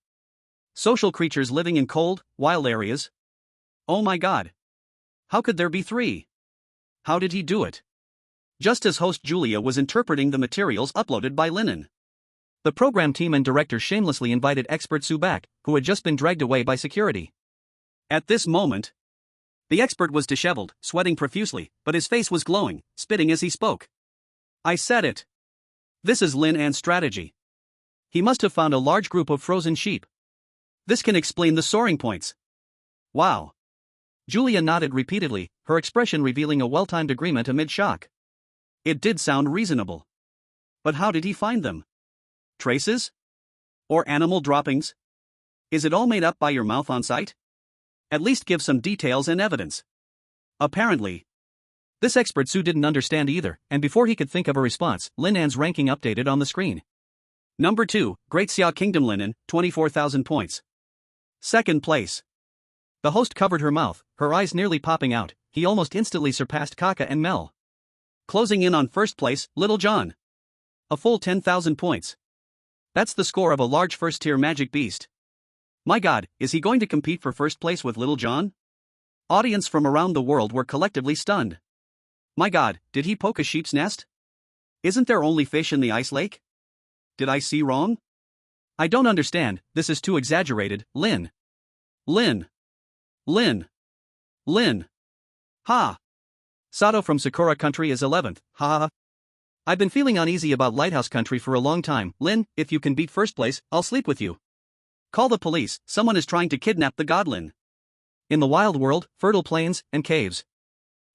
Social creatures living in cold, wild areas. Oh my god. How could there be 3? How did he do it? Just as host Julia was interpreting the materials uploaded by Lin An, the program team and director shamelessly invited expert Su back, who had just been dragged away by security. At this moment, the expert was disheveled, sweating profusely, but his face was glowing, spitting as he spoke. I said it. This is Lin An's strategy. He must have found a large group of frozen sheep. This can explain the soaring points. Wow. Julia nodded repeatedly, her expression revealing a well-timed agreement amid shock. It did sound reasonable. But how did he find them? Traces? Or animal droppings? Is it all made up by your mouth on site? At least give some details and evidence. Apparently, this expert Su didn't understand either, and before he could think of a response, Lin An's ranking updated on the screen. Number 2, Great Xia Kingdom Lin An, 24,000 points. 2nd place. The host covered her mouth, her eyes nearly popping out. He almost instantly surpassed Kaka and Mel. Closing in on 1st place, Little John. A full 10,000 points. That's the score of a large first-tier magic beast. My god, is he going to compete for 1st place with Little John? Audience from around the world were collectively stunned. My god, did he poke a sheep's nest? Isn't there only fish in the ice lake? Did I see wrong? I don't understand, this is too exaggerated, Lin. Lin. Lin. Lin. Ha. Sato from Sakura Country is 11th, ha ha. I've been feeling uneasy about Lighthouse Country for a long time, Lin, if you can beat first place, I'll sleep with you. Call the police, someone is trying to kidnap the god Lin. In the wild world, fertile plains, and caves.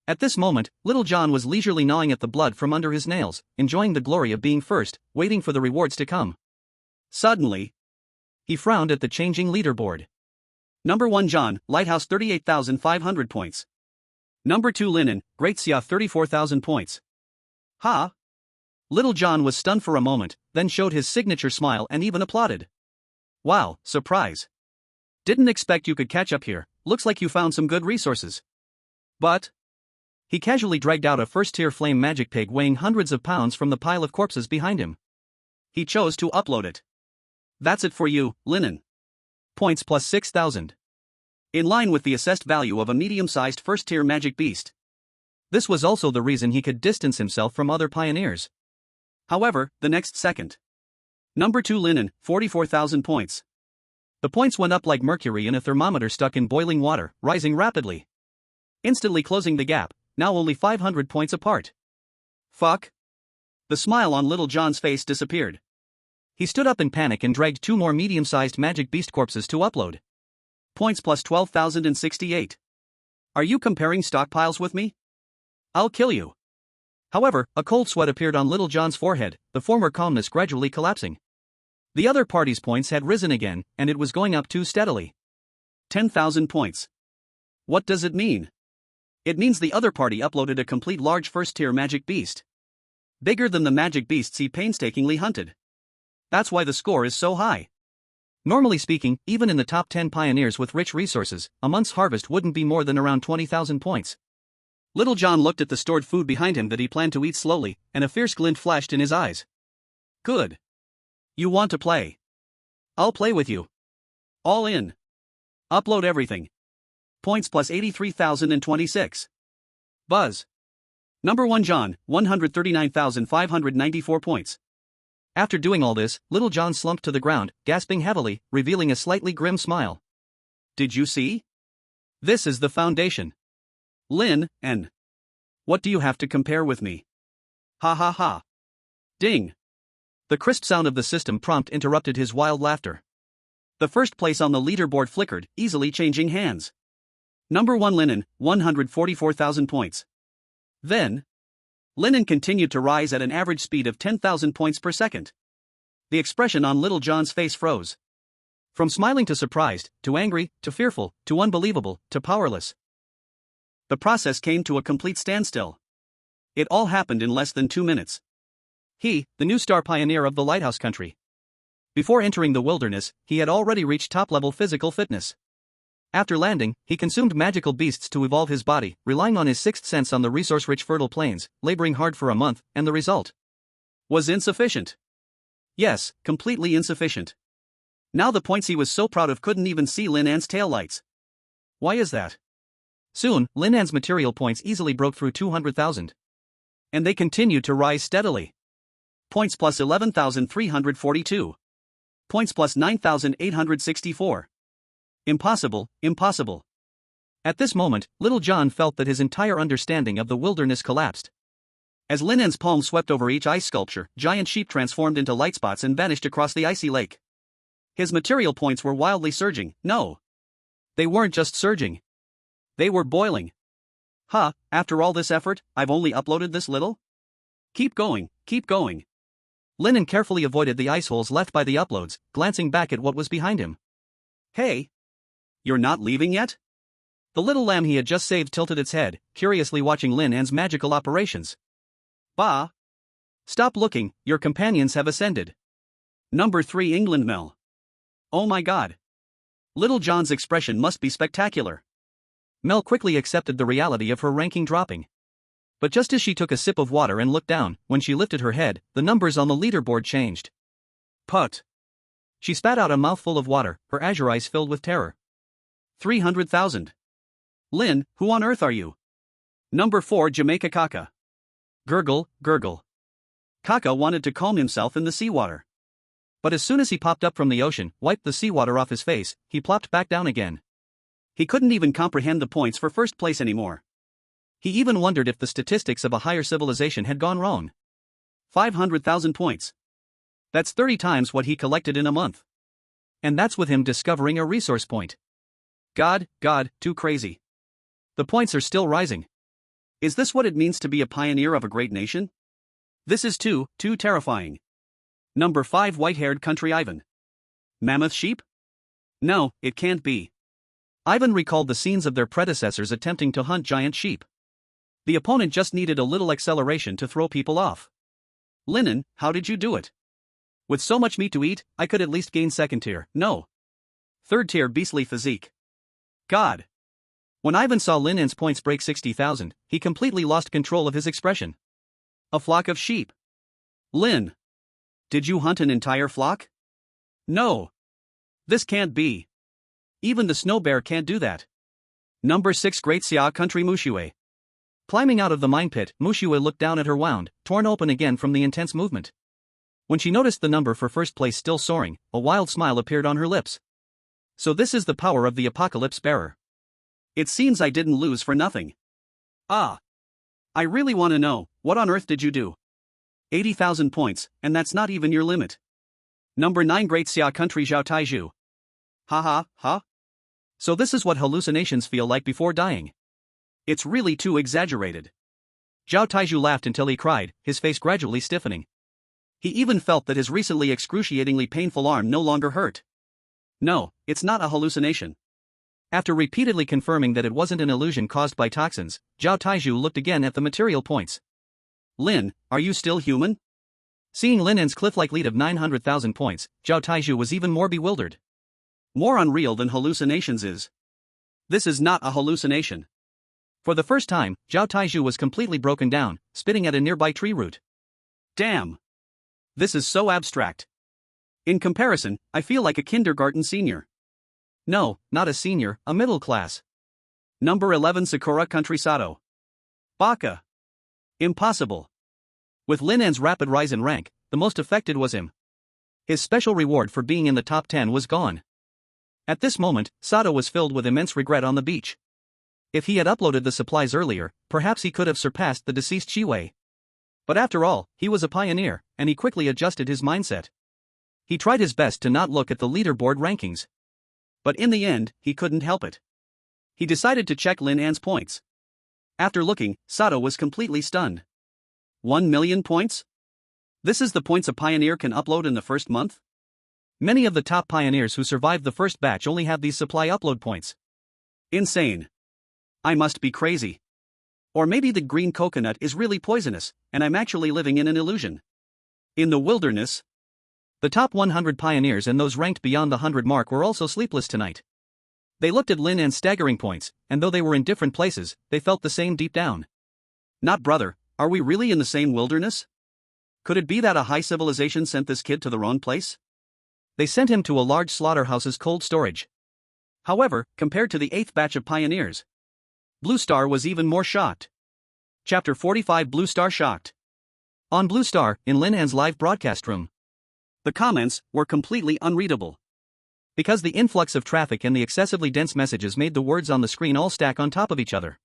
At this moment, Little John was leisurely gnawing at the blood from under his nails, enjoying the glory of being first, waiting for the rewards to come. Suddenly, he frowned at the changing leaderboard. Number 1 John, Lighthouse 38,500 points. Number 2 Lin An, Great Xia 34,000 points. Ha! Little John was stunned for a moment, then showed his signature smile and even applauded. Wow, surprise. Didn't expect you could catch up here, looks like you found some good resources. But he casually dragged out a first-tier flame magic pig weighing hundreds of pounds from the pile of corpses behind him. He chose to upload it. That's it for you, Lin An. Points plus 6,000. In line with the assessed value of a medium-sized first-tier magic beast. This was also the reason he could distance himself from other pioneers. However, the next second. Number 2 Lin An, 44,000 points. The points went up like mercury in a thermometer stuck in boiling water, rising rapidly. Instantly closing the gap, now only 500 points apart. Fuck. The smile on Little John's face disappeared. He stood up in panic and dragged 2 more medium-sized magic beast corpses to upload. Points plus 12,068. Are you comparing stockpiles with me? I'll kill you. However, a cold sweat appeared on Little John's forehead, the former calmness gradually collapsing. The other party's points had risen again, and it was going up too steadily. 10,000 points. What does it mean? It means the other party uploaded a complete large first-tier magic beast. Bigger than the magic beasts he painstakingly hunted. That's why the score is so high. Normally speaking, even in the top 10 pioneers with rich resources, a month's harvest wouldn't be more than around 20,000 points. Little John looked at the stored food behind him that he planned to eat slowly, and a fierce glint flashed in his eyes. Good. You want to play? I'll play with you. All in. Upload everything. Points plus 83,026. Buzz. Number 1 John, 139,594 points. After doing all this, Little John slumped to the ground, gasping heavily, revealing a slightly grim smile. Did you see? This is the foundation. Lin An. What do you have to compare with me? Ha ha ha. Ding. The crisp sound of the system prompt interrupted his wild laughter. The first place on the leaderboard flickered, easily changing hands. Number 1 Lin An, 144,000 points. Then, Lin An continued to rise at an average speed of 10,000 points per second. The expression on Little John's face froze. From smiling to surprised, to angry, to fearful, to unbelievable, to powerless. The process came to a complete standstill. It all happened in less than 2 minutes. He, the new star pioneer of the Lighthouse Country. Before entering the wilderness, he had already reached top-level physical fitness. After landing, he consumed magical beasts to evolve his body, relying on his sixth sense on the resource-rich fertile plains, laboring hard for a month, and the result was insufficient. Yes, completely insufficient. Now the points he was so proud of couldn't even see Lin An's taillights. Why is that? Soon, Lin An's material points easily broke through 200,000. And they continued to rise steadily. Points plus 11,342. Points plus 9,864. Impossible, impossible. At this moment, Little John felt that his entire understanding of the wilderness collapsed. As Lin An's palm swept over each ice sculpture, giant sheep transformed into light spots and vanished across the icy lake. His material points were wildly surging. No. They weren't just surging. They were boiling. Huh, after all this effort, I've only uploaded this little? Keep going, keep going. Lin An carefully avoided the ice holes left by the uploads, glancing back at what was behind him. Hey! You're not leaving yet? The little lamb he had just saved tilted its head, curiously watching Lin An's magical operations. Bah! Stop looking, your companions have ascended. Number 3 England Mel. Oh my god. Little John's expression must be spectacular. Mel quickly accepted the reality of her ranking dropping. But just as she took a sip of water and looked down, when she lifted her head, the numbers on the leaderboard changed. Put. She spat out a mouthful of water, her azure eyes filled with terror. 300,000. Lin, who on earth are you? Number 4 Jamaica Kaka. Gurgle, gurgle. Kaka wanted to calm himself in the seawater. But as soon as he popped up from the ocean, wiped the seawater off his face, he plopped back down again. He couldn't even comprehend the points for first place anymore. He even wondered if the statistics of a higher civilization had gone wrong. 500,000 points. That's 30 times what he collected in a month. And that's with him discovering a resource point. God, too crazy. The points are still rising. Is this what it means to be a pioneer of a great nation? This is too terrifying. Number 5 White-haired country Ivan. Mammoth sheep? No, it can't be. Ivan recalled the scenes of their predecessors attempting to hunt giant sheep. The opponent just needed a little acceleration to throw people off. Lin An, how did you do it? With so much meat to eat, I could at least gain second tier, no. Third tier beastly physique. God. When Ivan saw Lin An's points break 60,000, he completely lost control of his expression. A flock of sheep. Lin. Did you hunt an entire flock? No. This can't be. Even the snow bear can't do that. Number 6 Great Xia Country Mushue. Climbing out of the mine pit, Mushue looked down at her wound, torn open again from the intense movement. When she noticed the number for first place still soaring, a wild smile appeared on her lips. So this is the power of the apocalypse bearer. It seems I didn't lose for nothing. Ah. I really want to know, what on earth did you do? 80,000 points, and that's not even your limit. Number 9 Great Xia Country Zhao Taiju. Ha. So this is what hallucinations feel like before dying. It's really too exaggerated. Zhao Taiju laughed until he cried, his face gradually stiffening. He even felt that his recently excruciatingly painful arm no longer hurt. No, it's not a hallucination. After repeatedly confirming that it wasn't an illusion caused by toxins, Zhao Taiju looked again at the material points. Lin, are you still human? Seeing Lin An's cliff-like lead of 900,000 points, Zhao Taiju was even more bewildered. More unreal than hallucinations is. This is not a hallucination. For the first time, Zhao Taiju was completely broken down, spitting at a nearby tree root. Damn. This is so abstract. In comparison, I feel like a kindergarten senior. No, not a senior, a middle class. Number 11 Sakura Country Sato. Baka. Impossible. With Lin An's rapid rise in rank, the most affected was him. His special reward for being in the top 10 was gone. At this moment, Sato was filled with immense regret on the beach. If he had uploaded the supplies earlier, perhaps he could have surpassed the deceased Shiwei. But after all, he was a pioneer, and he quickly adjusted his mindset. He tried his best to not look at the leaderboard rankings. But in the end, he couldn't help it. He decided to check Lin An's points. After looking, Sato was completely stunned. 1 million points? This is the points a pioneer can upload in the first month? Many of the top pioneers who survived the first batch only have these supply upload points. Insane. I must be crazy. Or maybe the green coconut is really poisonous, and I'm actually living in an illusion. In the wilderness. The top 100 pioneers and those ranked beyond the 100 mark were also sleepless tonight. They looked at Lin An's staggering points, and though they were in different places, they felt the same deep down. Not brother, are we really in the same wilderness? Could it be that a high civilization sent this kid to the wrong place? They sent him to a large slaughterhouse's cold storage. However, compared to the 8th batch of pioneers, Blue Star was even more shocked. Chapter 45 Blue Star Shocked. On Blue Star, in Lin An's live broadcast room. The comments were completely unreadable. Because the influx of traffic and the excessively dense messages made the words on the screen all stack on top of each other.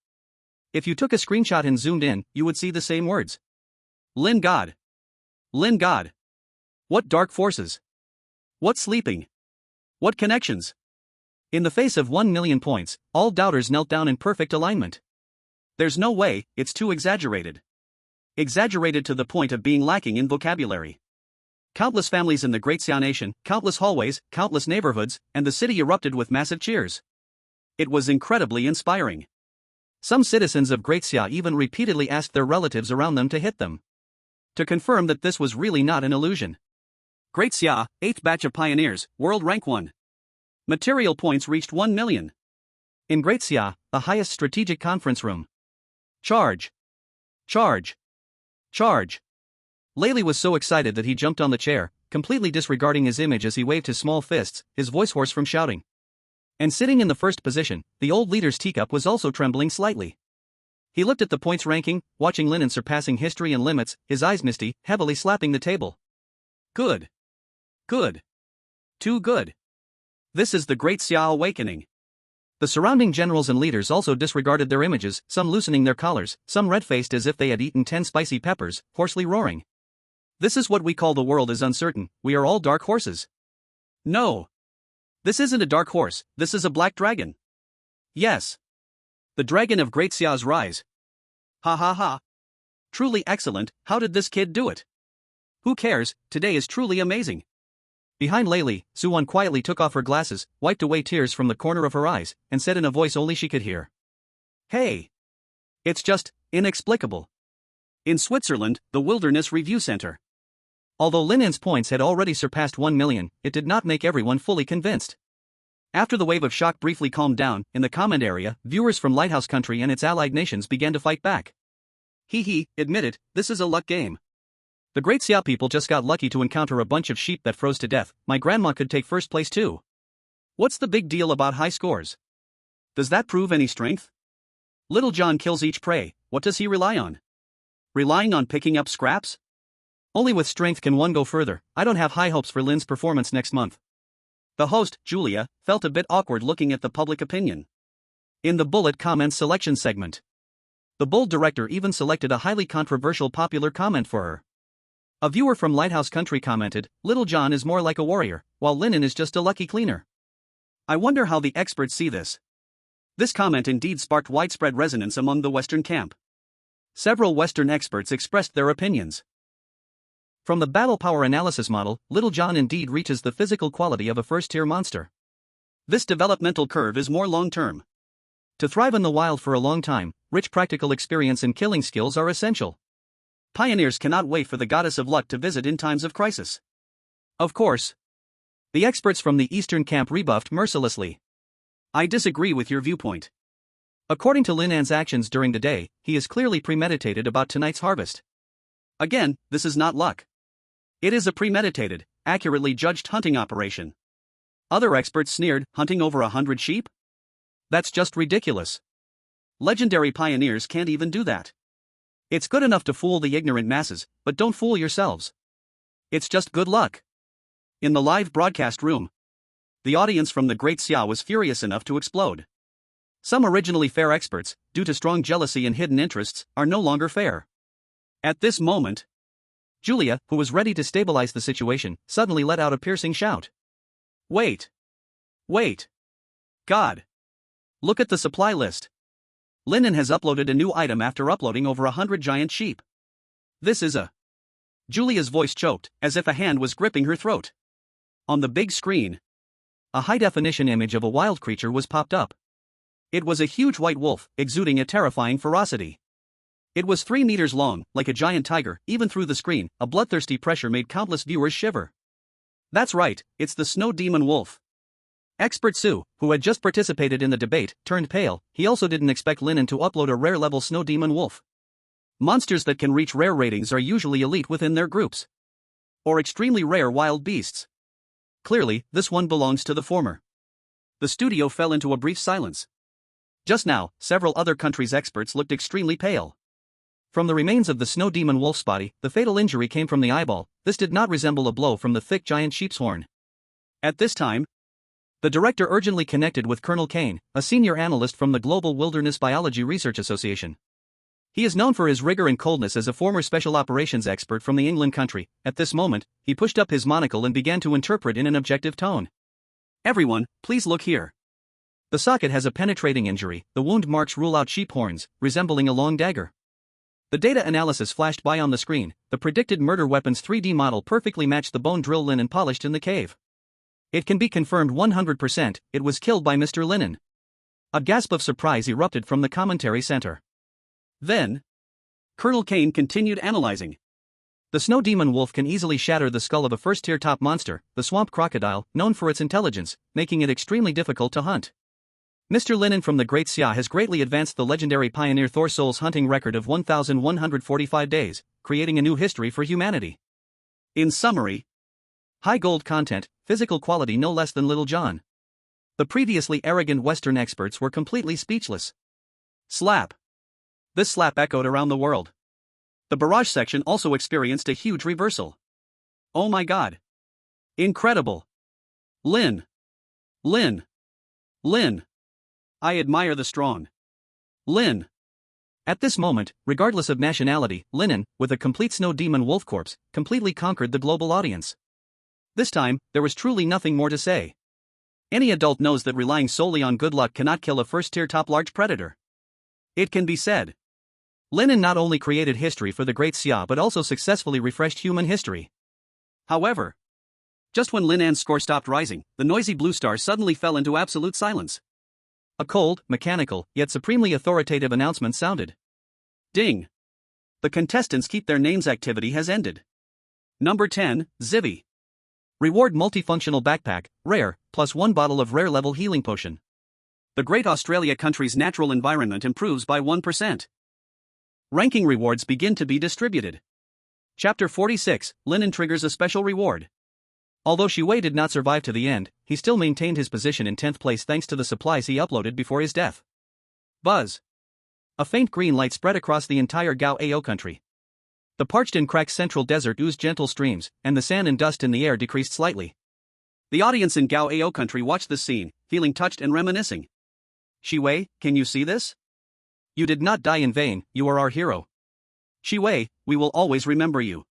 If you took a screenshot and zoomed in, you would see the same words. Lin God. Lin God. What dark forces? What sleeping? What connections? In the face of 1 million points, all doubters knelt down in perfect alignment. There's no way, it's too exaggerated. Exaggerated to the point of being lacking in vocabulary. Countless families in the Great Xia Nation, countless hallways, countless neighborhoods, and the city erupted with massive cheers. It was incredibly inspiring. Some citizens of Great Xia even repeatedly asked their relatives around them to hit them, to confirm that this was really not an illusion. Great Xia, 8th batch of pioneers, world rank 1. Material points reached 1 million. In Great Xia, the highest strategic conference room. Charge. Charge. Charge. Layli was so excited that he jumped on the chair, completely disregarding his image as he waved his small fists, his voice hoarse from shouting. And sitting in the first position, the old leader's teacup was also trembling slightly. He looked at the points ranking, watching Lin An surpassing history and limits, his eyes misty, heavily slapping the table. Good. Good. Too good. This is the Great Xia Awakening. The surrounding generals and leaders also disregarded their images, some loosening their collars, some red-faced as if they had eaten 10 spicy peppers, hoarsely roaring. This is what we call the world is uncertain, we are all dark horses. No. This isn't a dark horse, this is a black dragon. Yes. The dragon of Great Xia's rise. Ha ha ha. Truly excellent, how did this kid do it? Who cares, today is truly amazing. Behind Lei, Suwan quietly took off her glasses, wiped away tears from the corner of her eyes, and said in a voice only she could hear. Hey. It's just, inexplicable. In Switzerland, the Wilderness Review Center. Although Lin An's points had already surpassed 1 million, it did not make everyone fully convinced. After the wave of shock briefly calmed down, in the comment area, viewers from Lighthouse Country and its allied nations began to fight back. Admit it, this is a luck game. The Great Xia people just got lucky to encounter a bunch of sheep that froze to death, my grandma could take first place too. What's the big deal about high scores? Does that prove any strength? Little John kills each prey, what does he rely on? Relying on picking up scraps? Only with strength can one go further, I don't have high hopes for Lin's performance next month. The host, Julia, felt a bit awkward looking at the public opinion. In the bullet comments selection segment, the bold director even selected a highly controversial popular comment for her. A viewer from Lighthouse Country commented, Little John is more like a warrior, while Lin An is just a lucky cleaner. I wonder how the experts see this. This comment indeed sparked widespread resonance among the Western camp. Several Western experts expressed their opinions. From the battle power analysis model, Little John indeed reaches the physical quality of a first-tier monster. This developmental curve is more long-term. To thrive in the wild for a long time, rich practical experience and killing skills are essential. Pioneers cannot wait for the goddess of luck to visit in times of crisis. Of course. The experts from the Eastern camp rebuffed mercilessly. I disagree with your viewpoint. According to Lin An's actions during the day, he is clearly premeditated about tonight's harvest. Again, this is not luck. It is a premeditated, accurately judged hunting operation. Other experts sneered, hunting over 100 sheep? That's just ridiculous. Legendary pioneers can't even do that. It's good enough to fool the ignorant masses, but don't fool yourselves. It's just good luck. In the live broadcast room, the audience from the Great Xia was furious enough to explode. Some originally fair experts, due to strong jealousy and hidden interests, are no longer fair. At this moment, Julia, who was ready to stabilize the situation, suddenly let out a piercing shout. Wait. Wait. God. Look at the supply list. Lin An has uploaded a new item after uploading over 100 giant sheep. This is a... Julia's voice choked, as if a hand was gripping her throat. On the big screen, a high-definition image of a wild creature was popped up. It was a huge white wolf, exuding a terrifying ferocity. It was 3 meters long, like a giant tiger. Even through the screen, a bloodthirsty pressure made countless viewers shiver. That's right, it's the snow demon wolf. Expert Su, who had just participated in the debate, turned pale. He also didn't expect Lin An to upload a rare-level snow demon wolf. Monsters that can reach rare ratings are usually elite within their groups. Or extremely rare wild beasts. Clearly, this one belongs to the former. The studio fell into a brief silence. Just now, several other countries' experts looked extremely pale. From the remains of the snow demon wolf's body, the fatal injury came from the eyeball. This did not resemble a blow from the thick giant sheep's horn. At this time, the director urgently connected with Colonel Kane, a senior analyst from the Global Wilderness Biology Research Association. He is known for his rigor and coldness as a former special operations expert from the England country. At this moment, he pushed up his monocle and began to interpret in an objective tone. Everyone, please look here. The socket has a penetrating injury. The wound marks rule out sheep horns, resembling a long dagger. The data analysis flashed by on the screen. The predicted murder weapon's 3D model perfectly matched the bone drill Lin An polished in the cave. It can be confirmed 100%, it was killed by Mr. Lin An. A gasp of surprise erupted from the commentary center. Then, Colonel Kane continued analyzing. The snow demon wolf can easily shatter the skull of a first-tier top monster, the swamp crocodile, known for its intelligence, making it extremely difficult to hunt. Mr. Lin An from the Great Xia has greatly advanced the legendary pioneer Thor Soul's hunting record of 1,145 days, creating a new history for humanity. In summary, high gold content, physical quality no less than Little John. The previously arrogant Western experts were completely speechless. Slap. This slap echoed around the world. The barrage section also experienced a huge reversal. Oh my god. Incredible. Lin. Lin. Lin. I admire the strong. Lin. At this moment, regardless of nationality, Lin An, with a complete snow demon wolf corpse, completely conquered the global audience. This time, there was truly nothing more to say. Any adult knows that relying solely on good luck cannot kill a first-tier top-large predator. It can be said. Lin An not only created history for the Great Xia but also successfully refreshed human history. However, just when Lin An's score stopped rising, the noisy blue star suddenly fell into absolute silence. A cold, mechanical, yet supremely authoritative announcement sounded. Ding! The contestants keep their names activity has ended. Number 10, Zivi. Reward multifunctional backpack, rare, plus 1 bottle of rare level healing potion. The Great Australia country's natural environment improves by 1%. Ranking rewards begin to be distributed. Chapter 46, Lin An triggers a special reward. Although Shiwei did not survive to the end, he still maintained his position in 10th place thanks to the supplies he uploaded before his death. Buzz. A faint green light spread across the entire Gao Ao country. The parched and cracked central desert oozed gentle streams, and the sand and dust in the air decreased slightly. The audience in Gao Ao country watched the scene, feeling touched and reminiscing. Shiwei, can you see this? You did not die in vain, you are our hero. Shiwei, we will always remember you.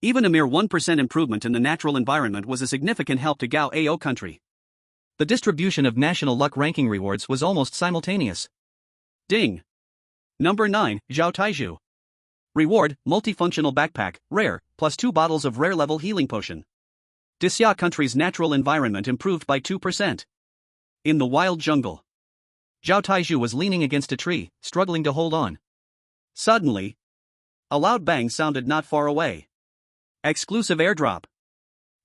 Even a mere 1% improvement in the natural environment was a significant help to Gao Ao country. The distribution of national luck ranking rewards was almost simultaneous. Ding! Number 9, Zhao Taizhu. Reward, multifunctional backpack, rare, plus 2 bottles of rare level healing potion. Xia country's natural environment improved by 2%. In the wild jungle. Zhao Taizhu was leaning against a tree, struggling to hold on. Suddenly, a loud bang sounded not far away. Exclusive airdrop.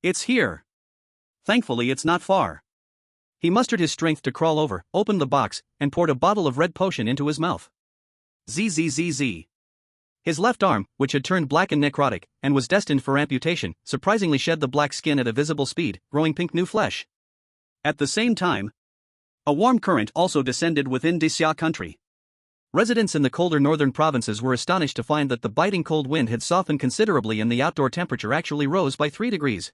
It's here. Thankfully it's not far. He mustered his strength to crawl over, opened the box, and poured a bottle of red potion into his mouth. Zzz. His left arm, which had turned black and necrotic, and was destined for amputation, surprisingly shed the black skin at a visible speed, growing pink new flesh. At the same time, a warm current also descended within Xia country. Residents in the colder northern provinces were astonished to find that the biting cold wind had softened considerably and the outdoor temperature actually rose by 3 degrees.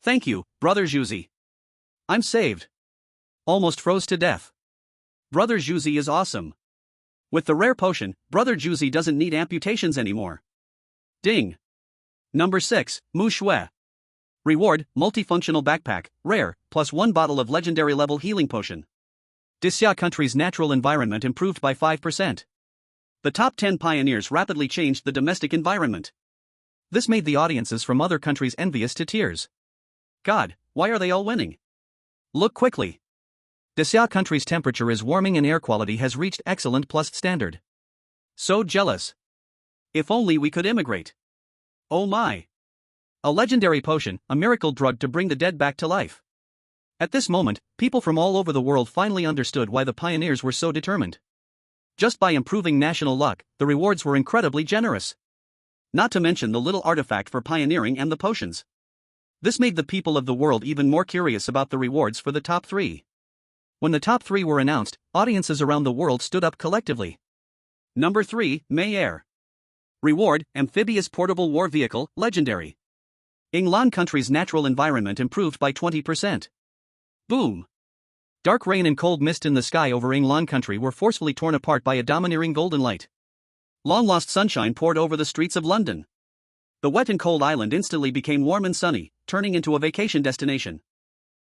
Thank you, Brother Zhuzi. I'm saved. Almost froze to death. Brother Zhuzi is awesome. With the rare potion, Brother Zhuzi doesn't need amputations anymore. Ding. Number 6, Mu Shui. Reward, multifunctional backpack, rare, plus 1 bottle of legendary level healing potion. Xia country's natural environment improved by 5%. The top 10 pioneers rapidly changed the domestic environment. This made the audiences from other countries envious to tears. God, why are they all winning? Look quickly. Xia country's temperature is warming and air quality has reached excellent plus standard. So jealous. If only we could immigrate. Oh my. A legendary potion, a miracle drug to bring the dead back to life. At this moment, people from all over the world finally understood why the pioneers were so determined. Just by improving national luck, the rewards were incredibly generous. Not to mention the little artifact for pioneering and the potions. This made the people of the world even more curious about the rewards for the top 3. When the top 3 were announced, audiences around the world stood up collectively. Number 3, Mei Air. Reward, amphibious portable war vehicle, legendary. Lan country's natural environment improved by 20%. Boom. Dark rain and cold mist in the sky over Lan country were forcefully torn apart by a domineering golden light. Long-lost sunshine poured over the streets of London. The wet and cold island instantly became warm and sunny, turning into a vacation destination.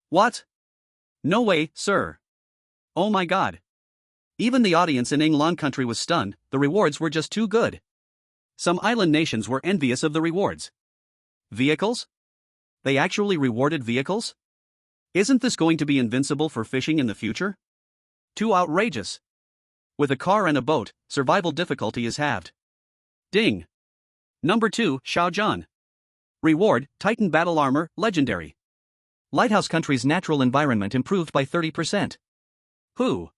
What? No way, sir. Oh my god. Even the audience in Lan country was stunned, the rewards were just too good. Some island nations were envious of the rewards. Vehicles? They actually rewarded vehicles? Isn't this going to be invincible for fishing in the future? Too outrageous. With a car and a boat, survival difficulty is halved. Ding. Number 2, Xiaojian. Reward, Titan Battle Armor, legendary. Lighthouse country's natural environment improved by 30%. Who?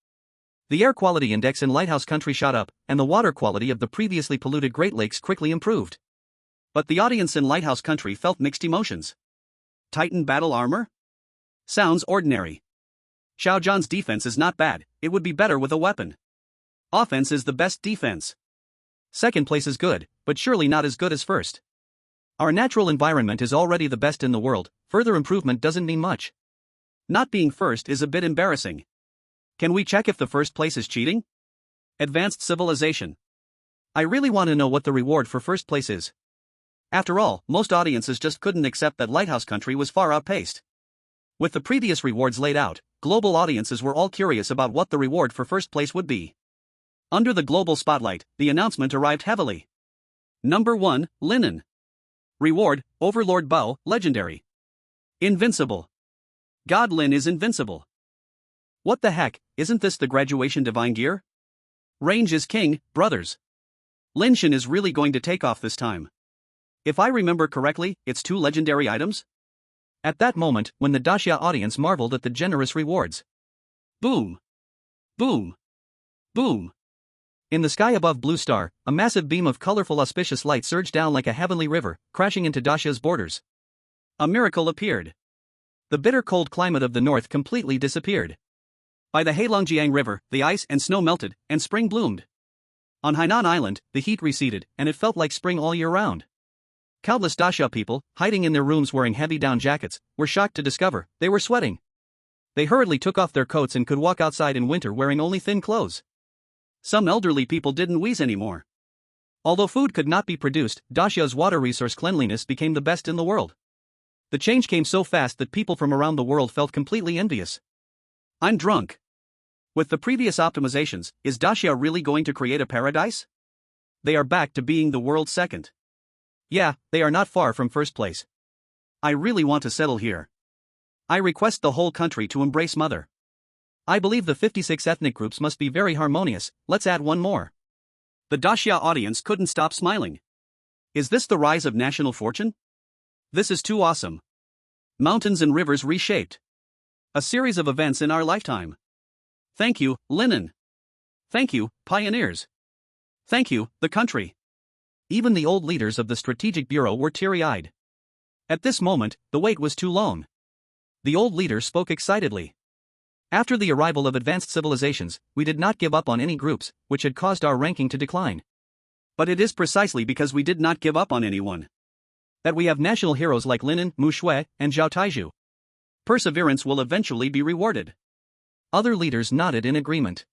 The air quality index in Lighthouse country shot up, and the water quality of the previously polluted Great Lakes quickly improved. But the audience in Lighthouse country felt mixed emotions. Titan Battle Armor? Sounds ordinary. Xiaojian's defense is not bad, it would be better with a weapon. Offense is the best defense. Second place is good, but surely not as good as first. Our natural environment is already the best in the world, further improvement doesn't mean much. Not being first is a bit embarrassing. Can we check if the first place is cheating? Advanced civilization. I really want to know what the reward for first place is. After all, most audiences just couldn't accept that Lighthouse Country was far outpaced. With the previous rewards laid out, global audiences were all curious about what the reward for first place would be. Under the global spotlight, the announcement arrived heavily. Number 1, Lin An. Reward, Overlord Bao, Legendary. Invincible. God Lin is invincible. What the heck, isn't this the graduation divine gear? Range is king, brothers. Lin Shan is really going to take off this time. If I remember correctly, it's 2 legendary items? At that moment, when the Daxia audience marveled at the generous rewards. Boom. Boom. Boom. In the sky above Blue Star, a massive beam of colorful auspicious light surged down like a heavenly river, crashing into Daxia's borders. A miracle appeared. The bitter cold climate of the north completely disappeared. By the Heilongjiang River, the ice and snow melted, and spring bloomed. On Hainan Island, the heat receded, and it felt like spring all year round. Countless Daxia people, hiding in their rooms wearing heavy down jackets, were shocked to discover they were sweating. They hurriedly took off their coats and could walk outside in winter wearing only thin clothes. Some elderly people didn't wheeze anymore. Although food could not be produced, Daxia's water resource cleanliness became the best in the world. The change came so fast that people from around the world felt completely envious. I'm drunk. With the previous optimizations, is Daxia really going to create a paradise? They are back to being the world's second. Yeah, they are not far from first place. I really want to settle here. I request the whole country to embrace Mother. I believe the 56 ethnic groups must be very harmonious, let's add one more. The Daxia audience couldn't stop smiling. Is this the rise of national fortune? This is too awesome. Mountains and rivers reshaped. A series of events in our lifetime. Thank you, Lin An. Thank you, pioneers. Thank you, the country. Even the old leaders of the Strategic Bureau were teary-eyed. At this moment, the wait was too long. The old leader spoke excitedly. After the arrival of advanced civilizations, we did not give up on any groups, which had caused our ranking to decline. But it is precisely because we did not give up on anyone that we have national heroes like Lin An, Mu Shui, and Zhao Taizhu. Perseverance will eventually be rewarded. Other leaders nodded in agreement.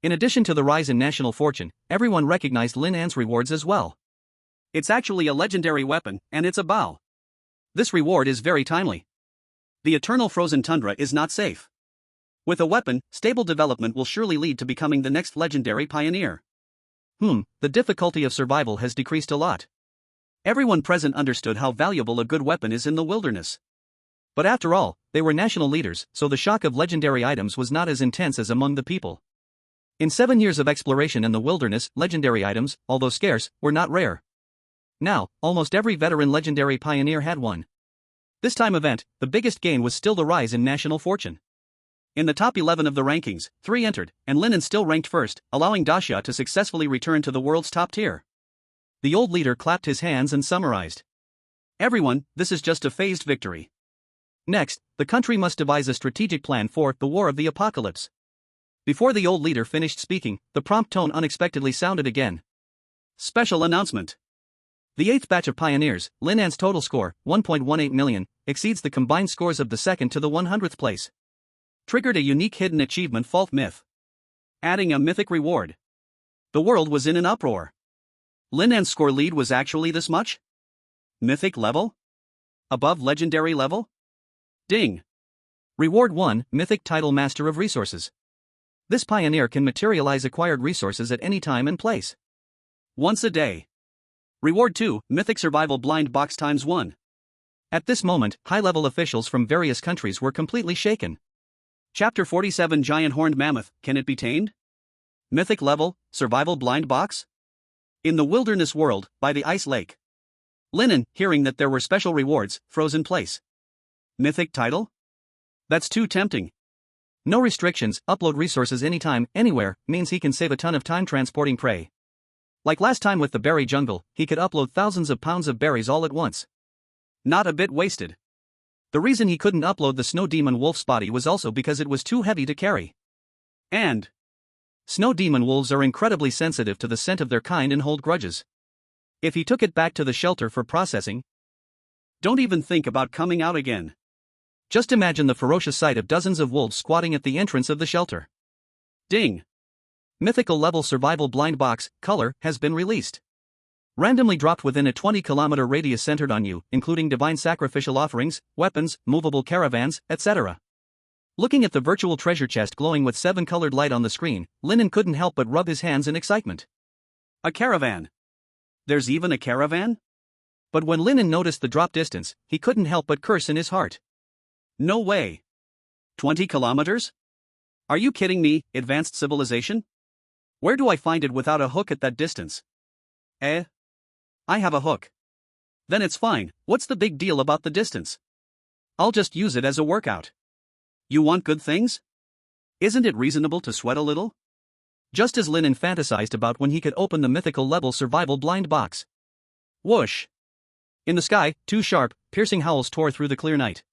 In addition to the rise in national fortune, everyone recognized Lin An's rewards as well. It's actually a legendary weapon, and it's a Bao. This reward is very timely. The eternal frozen tundra is not safe. With a weapon, stable development will surely lead to becoming the next legendary pioneer. The difficulty of survival has decreased a lot. Everyone present understood how valuable a good weapon is in the wilderness. But after all, they were national leaders, so the shock of legendary items was not as intense as among the people. In 7 years of exploration in the wilderness, legendary items, although scarce, were not rare. Now, almost every veteran legendary pioneer had one. This time event, the biggest gain was still the rise in national fortune. In the top 11 of the rankings, 3 entered, and Lin An still ranked first, allowing Daxia to successfully return to the world's top tier. The old leader clapped his hands and summarized. Everyone, this is just a phased victory. Next, the country must devise a strategic plan for the War of the Apocalypse. Before the old leader finished speaking, the prompt tone unexpectedly sounded again. Special announcement. The 8th batch of pioneers, Lin An's total score, 1.18 million, exceeds the combined scores of the 2nd to the 100th place. Triggered a unique hidden achievement fault myth. Adding a mythic reward. The world was in an uproar. Lin An's score lead was actually this much? Mythic level? Above legendary level? Ding. Reward 1, Mythic Title Master of Resources. This pioneer can materialize acquired resources at any time and place. Once a day. Reward 2, Mythic Survival Blind Box ×1. At this moment, high-level officials from various countries were completely shaken. Chapter 47 Giant Horned Mammoth, can it be tamed? Mythic level, Survival Blind Box? In the wilderness world, by the ice lake. Lin An, hearing that there were special rewards, froze in place. Mythic title? That's too tempting. No restrictions, upload resources anytime, anywhere, means he can save a ton of time transporting prey. Like last time with the berry jungle, he could upload thousands of pounds of berries all at once. Not a bit wasted. The reason he couldn't upload the snow demon wolf's body was also because it was too heavy to carry. And Snow demon wolves are incredibly sensitive to the scent of their kind and hold grudges. If he took it back to the shelter for processing, don't even think about coming out again. Just imagine the ferocious sight of dozens of wolves squatting at the entrance of the shelter. Ding! Mythical level survival blind box, color, has been released. Randomly dropped within a 20-kilometer radius centered on you, including divine sacrificial offerings, weapons, movable caravans, etc. Looking at the virtual treasure chest glowing with 7-colored light on the screen, Lin An couldn't help but rub his hands in excitement. A caravan. There's even a caravan? But when Lin An noticed the drop distance, he couldn't help but curse in his heart. No way. 20 kilometers? Are you kidding me, advanced civilization? Where do I find it without a hook at that distance? I have a hook. Then it's fine, what's the big deal about the distance? I'll just use it as a workout. You want good things? Isn't it reasonable to sweat a little? Just as Lin An fantasized about when he could open the mythical level survival blind box. Whoosh! In the sky, 2 sharp, piercing howls tore through the clear night.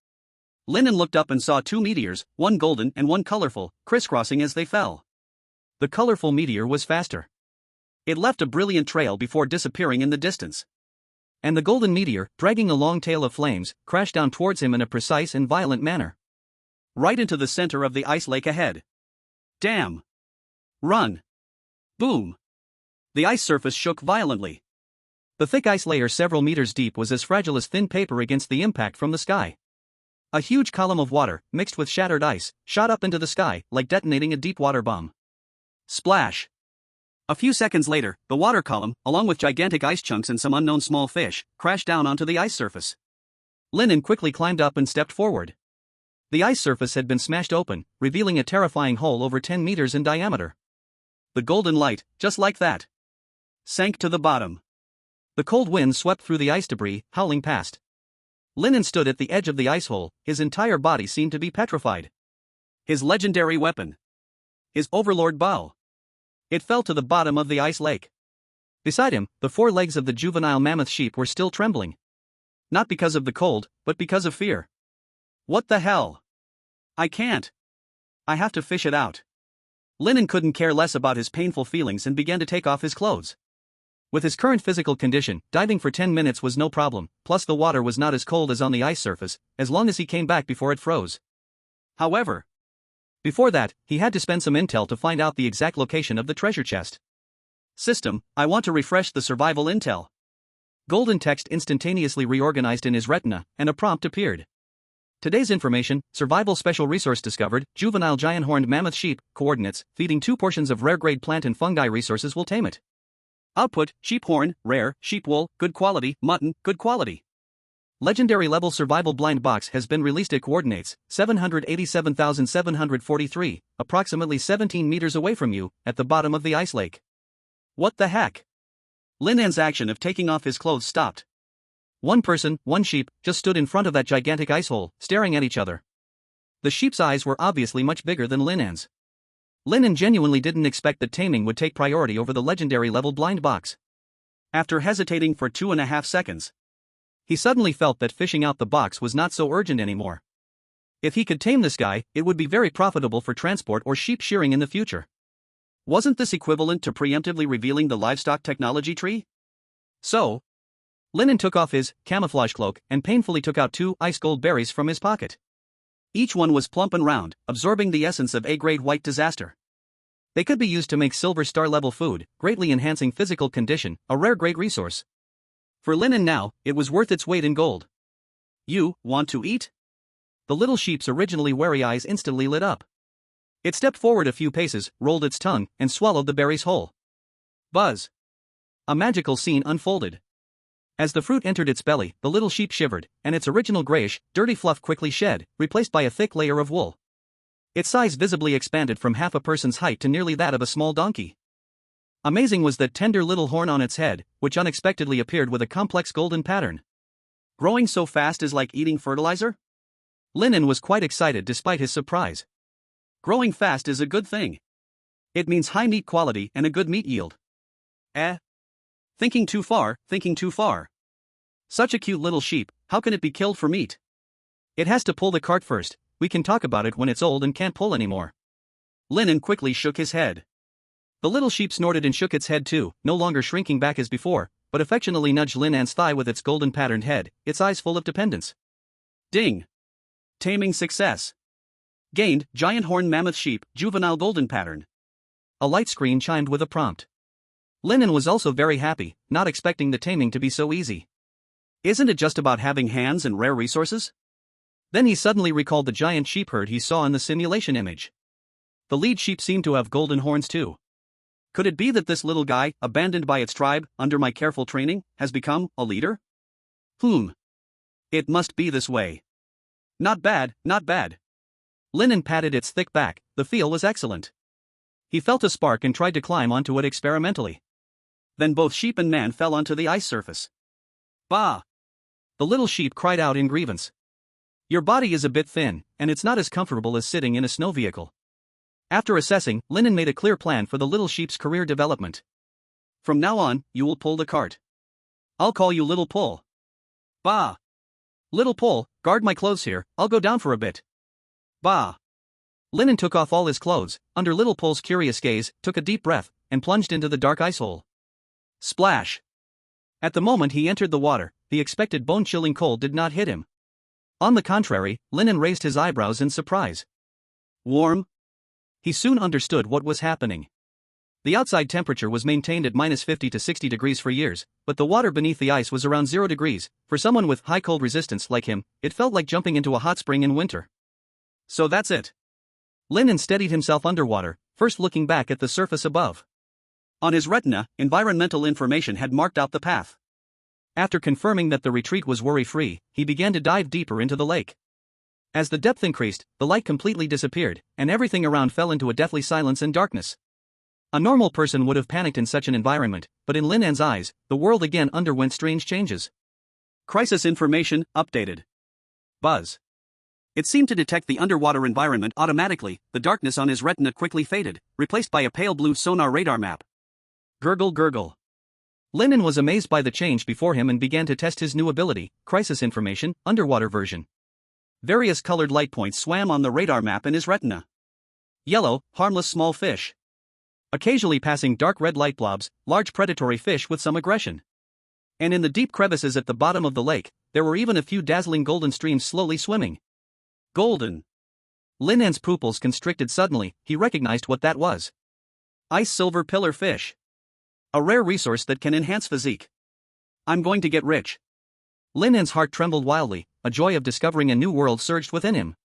Lin An looked up and saw 2 meteors, one golden and one colorful, crisscrossing as they fell. The colorful meteor was faster. It left a brilliant trail before disappearing in the distance. And the golden meteor, dragging a long tail of flames, crashed down towards him in a precise and violent manner. Right into the center of the ice lake ahead. Damn! Run! Boom! The ice surface shook violently. The thick ice layer several meters deep was as fragile as thin paper against the impact from the sky. A huge column of water, mixed with shattered ice, shot up into the sky, like detonating a deep-water bomb. Splash! A few seconds later, the water column, along with gigantic ice chunks and some unknown small fish, crashed down onto the ice surface. Lin An quickly climbed up and stepped forward. The ice surface had been smashed open, revealing a terrifying hole over 10 meters in diameter. The golden light, just like that, sank to the bottom. The cold wind swept through the ice debris, howling past. Lin An stood at the edge of the ice hole, his entire body seemed to be petrified. His legendary weapon. His overlord bow. It fell to the bottom of the ice lake. Beside him, the 4 legs of the juvenile mammoth sheep were still trembling. Not because of the cold, but because of fear. What the hell? I can't. I have to fish it out. Lin An couldn't care less about his painful feelings and began to take off his clothes. With his current physical condition, diving for 10 minutes was no problem, plus the water was not as cold as on the ice surface, as long as he came back before it froze. However, before that, he had to spend some intel to find out the exact location of the treasure chest. System, I want to refresh the survival intel. Golden text instantaneously reorganized in his retina, and a prompt appeared. Today's information: survival special resource discovered, juvenile giant horned mammoth sheep, coordinates, feeding 2 portions of rare grade plant and fungi resources will tame it. Output: sheep horn, rare, sheep wool, good quality, mutton, good quality. Legendary level survival blind box has been released at coordinates 787,743, approximately 17 meters away from you, at the bottom of the ice lake. What the heck? Lin An's action of taking off his clothes stopped. One person, one sheep, just stood in front of that gigantic ice hole, staring at each other. The sheep's eyes were obviously much bigger than Lin An's. Lin An genuinely didn't expect that taming would take priority over the legendary level blind box. After hesitating for 2.5 seconds, he suddenly felt that fishing out the box was not so urgent anymore. If he could tame this guy, it would be very profitable for transport or sheep shearing in the future. Wasn't this equivalent to preemptively revealing the livestock technology tree? So, Lin An took off his camouflage cloak and painfully took out 2 ice gold berries from his pocket. Each one was plump and round, absorbing the essence of A-grade white disaster. They could be used to make silver star level food, greatly enhancing physical condition, a rare grade resource. For Lin An now, it was worth its weight in gold. You want to eat? The little sheep's originally wary eyes instantly lit up. It stepped forward a few paces, rolled its tongue, and swallowed the berries whole. Buzz! A magical scene unfolded. As the fruit entered its belly, the little sheep shivered, and its original grayish, dirty fluff quickly shed, replaced by a thick layer of wool. Its size visibly expanded from half a person's height to nearly that of a small donkey. Amazing was that tender little horn on its head, which unexpectedly appeared with a complex golden pattern. Growing so fast is like eating fertilizer? Lin An was quite excited despite his surprise. Growing fast is a good thing. It means high meat quality and a good meat yield. Thinking too far, thinking too far. Such a cute little sheep, how can it be killed for meat? It has to pull the cart first, we can talk about it when it's old and can't pull anymore. Lin An quickly shook his head. The little sheep snorted and shook its head too, no longer shrinking back as before, but affectionately nudged Lin An's thigh with its golden patterned head, its eyes full of dependence. Ding! Taming success. Gained, giant horn mammoth sheep, juvenile golden pattern. A light screen chimed with a prompt. Lin An was also very happy, not expecting the taming to be so easy. Isn't it just about having hands and rare resources? Then he suddenly recalled the giant sheep herd he saw in the simulation image. The lead sheep seemed to have golden horns too. Could it be that this little guy, abandoned by its tribe, under my careful training, has become a leader? It must be this way. Not bad, not bad. Lin An patted its thick back, the feel was excellent. He felt a spark and tried to climb onto it experimentally. Then both sheep and man fell onto the ice surface. Bah! The little sheep cried out in grievance. Your body is a bit thin, and it's not as comfortable as sitting in a snow vehicle. After assessing, Lin An made a clear plan for the little sheep's career development. From now on, you will pull the cart. I'll call you Little Pull. Bah! Little Pull, guard my clothes here, I'll go down for a bit. Bah! Lin An took off all his clothes, under Little Pull's curious gaze, took a deep breath, and plunged into the dark ice hole. Splash! At the moment he entered the water, the expected bone-chilling cold did not hit him. On the contrary, Lin An raised his eyebrows in surprise. Warm? He soon understood what was happening. The outside temperature was maintained at -50 to 60 degrees for years, but the water beneath the ice was around 0 degrees. For someone with high cold resistance like him, it felt like jumping into a hot spring in winter. So that's it. Lin An steadied himself underwater, first looking back at the surface above. On his retina, environmental information had marked out the path. After confirming that the retreat was worry-free, he began to dive deeper into the lake. As the depth increased, the light completely disappeared, and everything around fell into a deathly silence and darkness. A normal person would have panicked in such an environment, but in Lin An's eyes, the world again underwent strange changes. Crisis information updated. Buzz. It seemed to detect the underwater environment automatically. The darkness on his retina quickly faded, replaced by a pale blue sonar radar map. Gurgle gurgle. Lin An was amazed by the change before him and began to test his new ability, Crisis Information, Underwater version. Various colored light points swam on the radar map in his retina. Yellow, harmless small fish. Occasionally passing dark red light blobs, large predatory fish with some aggression. And in the deep crevices at the bottom of the lake, there were even a few dazzling golden streams slowly swimming. Golden. Lin An's pupils constricted suddenly. He recognized what that was. Ice silver pillar fish. A rare resource that can enhance physique. I'm going to get rich. Lin An's heart trembled wildly, a joy of discovering a new world surged within him.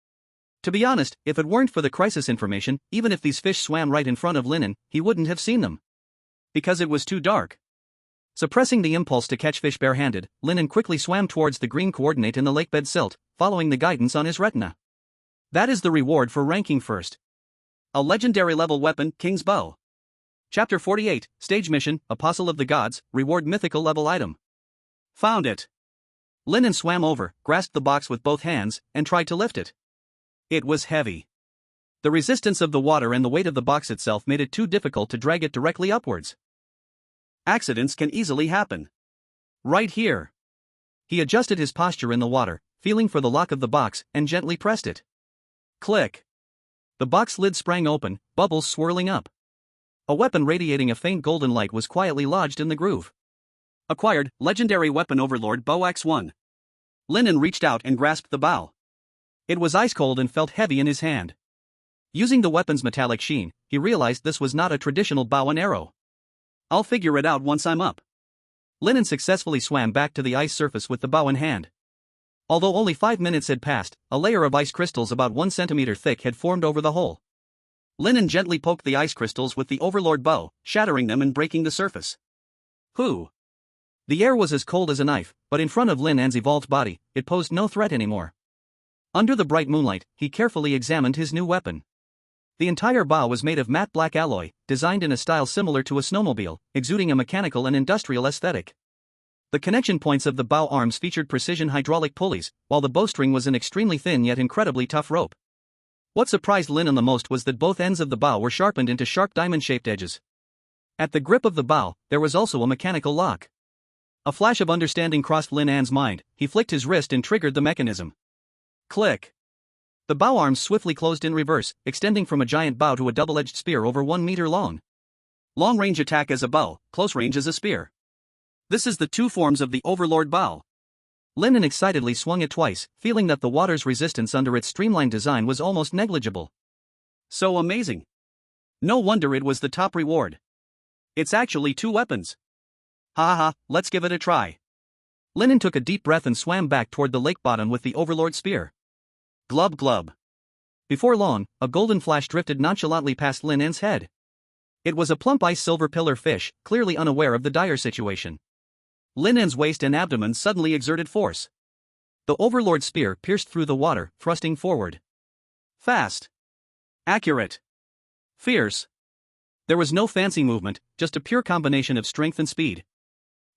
To be honest, if it weren't for the crisis information, even if these fish swam right in front of Lin An, he wouldn't have seen them. Because it was too dark. Suppressing the impulse to catch fish barehanded, Lin An quickly swam towards the green coordinate in the lakebed silt, following the guidance on his retina. That is the reward for ranking first. A legendary level weapon, King's Bow. Chapter 48, Stage Mission, Apostle of the Gods, Reward Mythical Level Item. Found it. Lin An swam over, grasped the box with both hands, and tried to lift it. It was heavy. The resistance of the water and the weight of the box itself made it too difficult to drag it directly upwards. Accidents can easily happen. Right here. He adjusted his posture in the water, feeling for the lock of the box, and gently pressed it. Click. The box lid sprang open, bubbles swirling up. A weapon radiating a faint golden light was quietly lodged in the groove. Acquired, Legendary Weapon Overlord Bow X1. Lin An reached out and grasped the bow. It was ice cold and felt heavy in his hand. Using the weapon's metallic sheen, he realized this was not a traditional bow and arrow. I'll figure it out once I'm up. Lin An successfully swam back to the ice surface with the bow in hand. Although only 5 minutes had passed, a layer of ice crystals about 1 centimeter thick had formed over the hole. Lin An gently poked the ice crystals with the Overlord bow, shattering them and breaking the surface. Whew! The air was as cold as a knife, but in front of Lin An's evolved body, it posed no threat anymore. Under the bright moonlight, he carefully examined his new weapon. The entire bow was made of matte black alloy, designed in a style similar to a snowmobile, exuding a mechanical and industrial aesthetic. The connection points of the bow arms featured precision hydraulic pulleys, while the bowstring was an extremely thin yet incredibly tough rope. What surprised Lin An the most was that both ends of the bow were sharpened into sharp diamond-shaped edges. At the grip of the bow, there was also a mechanical lock. A flash of understanding crossed Lin An's mind. He flicked his wrist and triggered the mechanism. Click. The bow arms swiftly closed in reverse, extending from a giant bow to a double-edged spear over 1 meter long. Long-range attack as a bow, close range as a spear. This is the two forms of the Overlord bow. Lin An excitedly swung it twice, feeling that the water's resistance under its streamlined design was almost negligible. So amazing. No wonder it was the top reward. It's actually two weapons. Ha ha ha, let's give it a try. Lin An took a deep breath and swam back toward the lake bottom with the Overlord spear. Glub glub. Before long, a golden flash drifted nonchalantly past Lin An's head. It was a plump ice silver pillar fish, clearly unaware of the dire situation. Lin An's waist and abdomen suddenly exerted force. The Overlord spear pierced through the water, thrusting forward. Fast. Accurate. Fierce. There was no fancy movement, just a pure combination of strength and speed.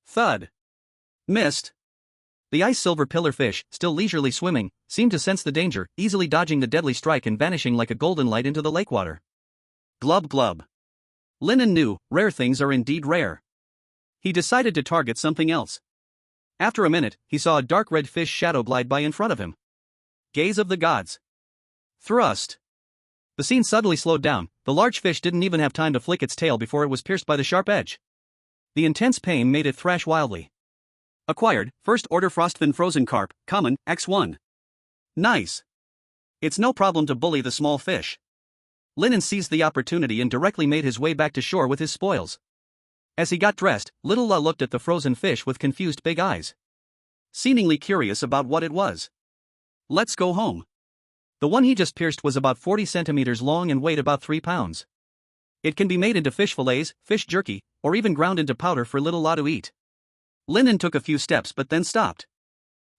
Thud. Missed. The ice silver pillar fish, still leisurely swimming, seemed to sense the danger, easily dodging the deadly strike and vanishing like a golden light into the lake water. Glub glub. Lin An knew, rare things are indeed rare. He decided to target something else. After a minute, he saw a dark red fish shadow glide by in front of him. Gaze of the gods. Thrust. The scene suddenly slowed down. The large fish didn't even have time to flick its tail before it was pierced by the sharp edge. The intense pain made it thrash wildly. Acquired, First Order Frostfin Frozen Carp, Common, X1. Nice. It's no problem to bully the small fish. Lin An seized the opportunity and directly made his way back to shore with his spoils. As he got dressed, Little La looked at the frozen fish with confused big eyes. Seemingly curious about what it was. Let's go home. The one he just pierced was about 40 centimeters long and weighed about 3 pounds. It can be made into fish fillets, fish jerky, or even ground into powder for Little La to eat. Lin An took a few steps but then stopped.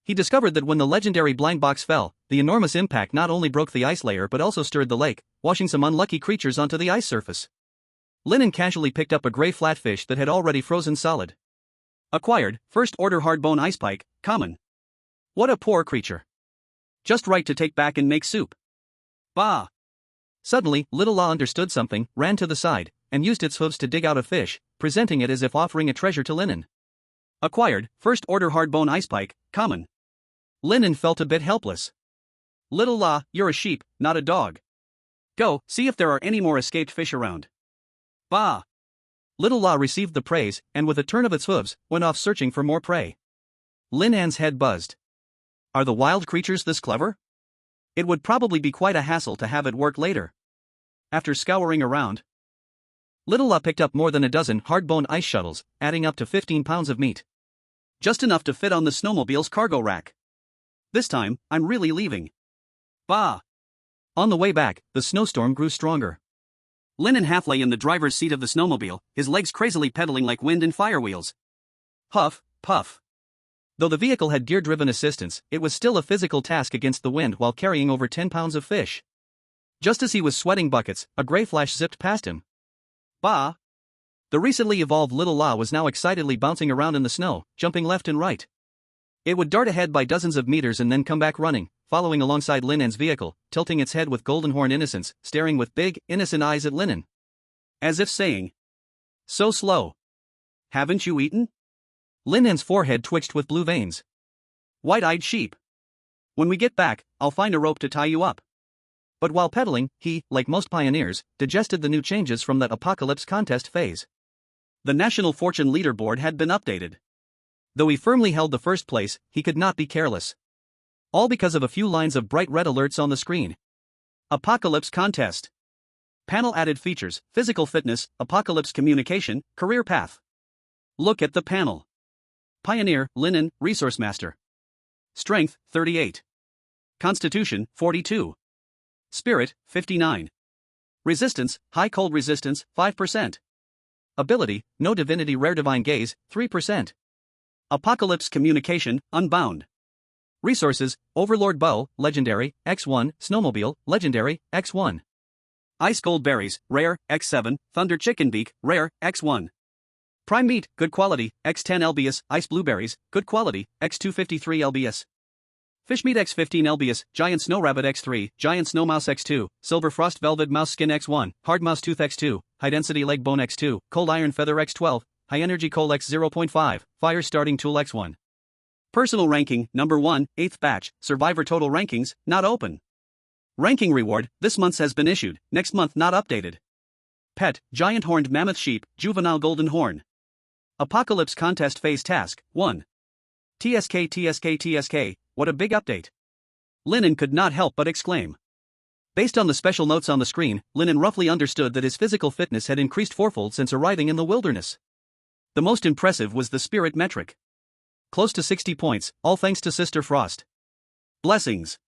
He discovered that when the legendary blind box fell, the enormous impact not only broke the ice layer but also stirred the lake, washing some unlucky creatures onto the ice surface. Lin An casually picked up a gray flatfish that had already frozen solid. Acquired, First Order Hardbone Ice Pike, Common. What a poor creature. Just right to take back and make soup. Bah! Suddenly, Little La understood something, ran to the side, and used its hooves to dig out a fish, presenting it as if offering a treasure to Lin An. Acquired, First Order Hardbone Ice Pike, Common. Lin An felt a bit helpless. Little La, you're a sheep, not a dog. Go, see if there are any more escaped fish around. Bah! Little La received the praise, and with a turn of its hooves, went off searching for more prey. Lin An's head buzzed. Are the wild creatures this clever? It would probably be quite a hassle to have it work later. After scouring around, Little La picked up more than a dozen hard-bone ice shuttles, adding up to 15 pounds of meat. Just enough to fit on the snowmobile's cargo rack. This time, I'm really leaving. Bah! On the way back, the snowstorm grew stronger. Lin An half lay in the driver's seat of the snowmobile, his legs crazily pedaling like wind and fire wheels. Puff, puff. Though the vehicle had gear-driven assistance, it was still a physical task against the wind while carrying over 10 pounds of fish. Just as he was sweating buckets, a gray flash zipped past him. Bah! The recently evolved Little La was now excitedly bouncing around in the snow, jumping left and right. It would dart ahead by dozens of meters and then come back running, following alongside Lin An's vehicle, tilting its head with golden horn innocence, staring with big, innocent eyes at Lin An. As if saying, so slow. Haven't you eaten? Lin An's forehead twitched with blue veins. White-eyed sheep. When we get back, I'll find a rope to tie you up. But while pedaling, he, like most pioneers, digested the new changes from that apocalypse contest phase. The National Fortune leaderboard had been updated. Though he firmly held the first place, he could not be careless. All because of a few lines of bright red alerts on the screen. Apocalypse Contest. Panel added features, physical fitness, apocalypse communication, career path. Look at the panel. Pioneer, Lin An, Resource Master. Strength, 38. Constitution, 42. Spirit, 59. Resistance, high cold resistance, 5%. Ability, no divinity rare divine gaze, 3%. Apocalypse communication, unbound. Resources, Overlord Bow, Legendary, X1, Snowmobile, Legendary, X1. Ice Gold Berries, Rare, X7, Thunder Chicken Beak, Rare, X1. Prime Meat, Good Quality, X10 LBS, Ice Blueberries, Good Quality, X253 LBS. Fish Meat X15 LBS, Giant Snow Rabbit X3, Giant Snow Mouse X2, Silver Frost Velvet Mouse Skin X1, Hard Mouse Tooth X2, High Density Leg Bone X2, Cold Iron Feather X12, High Energy Coal X0.5, Fire Starting Tool X1. Personal Ranking, Number 1, 8th Batch, Survivor Total Rankings, not open. Ranking reward, this month's has been issued, next month not updated. Pet, giant horned mammoth sheep, juvenile golden horn. Apocalypse contest phase task, 1. TSK, what a big update. Lin An could not help but exclaim. Based on the special notes on the screen, Lin An roughly understood that his physical fitness had increased fourfold since arriving in the wilderness. The most impressive was the spirit metric. Close to 60 points, all thanks to Sister Frost. Blessings.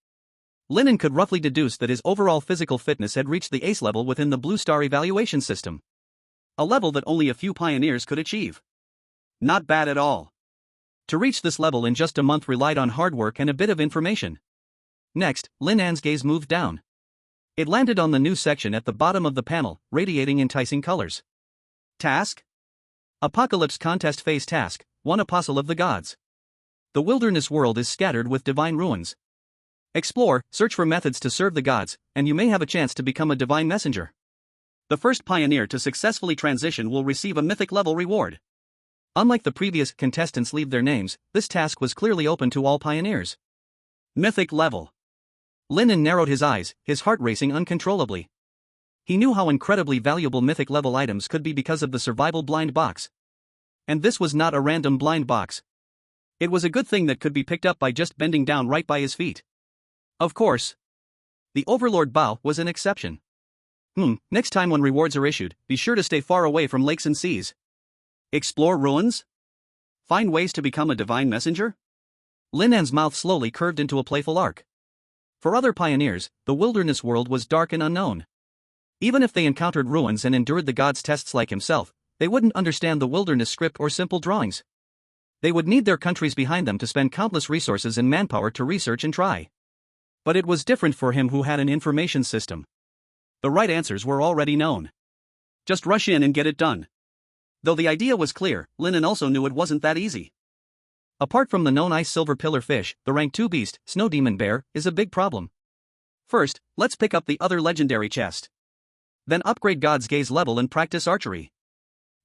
Lin An could roughly deduce that his overall physical fitness had reached the ace level within the Blue Star evaluation system. A level that only a few pioneers could achieve. Not bad at all. To reach this level in just a month relied on hard work and a bit of information. Next, Lin An's gaze moved down. It landed on the new section at the bottom of the panel, radiating enticing colors. Task? Apocalypse contest phase task, 1 Apostle of the Gods. The wilderness world is scattered with divine ruins. Explore, search for methods to serve the gods, and you may have a chance to become a divine messenger. The first pioneer to successfully transition will receive a mythic level reward. Unlike the previous contestants leave their names, this task was clearly open to all pioneers. Mythic level. Lin An narrowed his eyes, his heart racing uncontrollably. He knew how incredibly valuable mythic level items could be because of the survival blind box. And this was not a random blind box. It was a good thing that could be picked up by just bending down right by his feet. Of course. The Overlord Bow was an exception. Next time when rewards are issued, be sure to stay far away from lakes and seas. Explore ruins? Find ways to become a divine messenger? Lin An's mouth slowly curved into a playful arc. For other pioneers, the wilderness world was dark and unknown. Even if they encountered ruins and endured the gods' tests like himself, they wouldn't understand the wilderness script or simple drawings. They would need their countries behind them to spend countless resources and manpower to research and try. But it was different for him who had an information system. The right answers were already known. Just rush in and get it done. Though the idea was clear, Lin An also knew it wasn't that easy. Apart from the known ice silver pillar fish, the rank 2 beast, snow demon bear, is a big problem. First, let's pick up the other legendary chest. Then upgrade God's Gaze level and practice archery.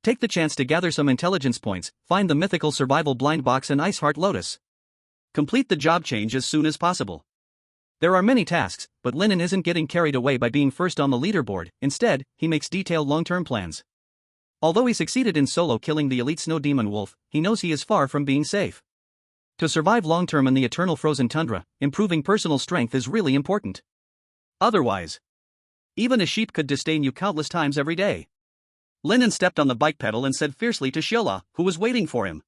Take the chance to gather some intelligence points, find the mythical survival blind box and ice heart lotus. Complete the job change as soon as possible. There are many tasks, but Lin An isn't getting carried away by being first on the leaderboard. Instead, he makes detailed long-term plans. Although he succeeded in solo killing the elite snow demon wolf, he knows he is far from being safe. To survive long-term in the eternal frozen tundra, improving personal strength is really important. Otherwise, even a sheep could disdain you countless times every day. Lin An stepped on the bike pedal and said fiercely to Shiola, who was waiting for him.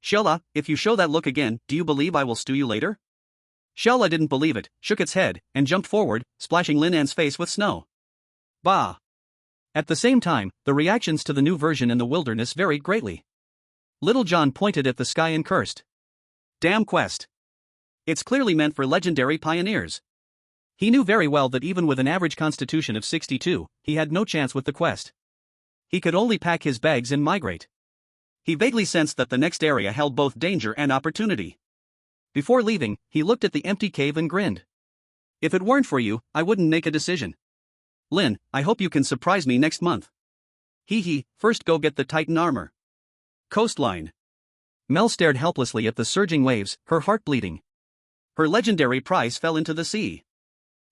Shiola, if you show that look again, do you believe I will stew you later? Shiola didn't believe it, shook its head, and jumped forward, splashing Lin An's face with snow. Bah! At the same time, the reactions to the new version in the wilderness varied greatly. Little John pointed at the sky and cursed. Damn quest. It's clearly meant for legendary pioneers. He knew very well that even with an average constitution of 62, he had no chance with the quest. He could only pack his bags and migrate. He vaguely sensed that the next area held both danger and opportunity. Before leaving, he looked at the empty cave and grinned. If it weren't for you, I wouldn't make a decision. Lin, I hope you can surprise me next month. Hee, first go get the Titan armor. Coastline. Mel stared helplessly at the surging waves, her heart bleeding. Her legendary prize fell into the sea.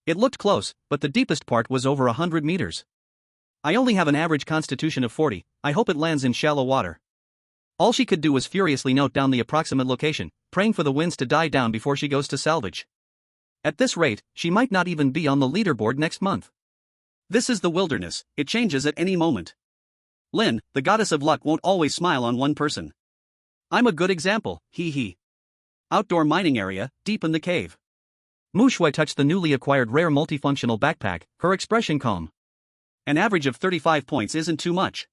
It looked close, but the deepest part was over 100 meters. I only have an average constitution of 40, I hope it lands in shallow water. All she could do was furiously note down the approximate location, praying for the winds to die down before she goes to salvage. At this rate, she might not even be on the leaderboard next month. This is the wilderness, it changes at any moment. Lin, the goddess of luck, won't always smile on one person. I'm a good example, hee. Outdoor mining area, deep in the cave. Mu Shui touched the newly acquired rare multifunctional backpack, her expression calm. An average of 35 points isn't too much.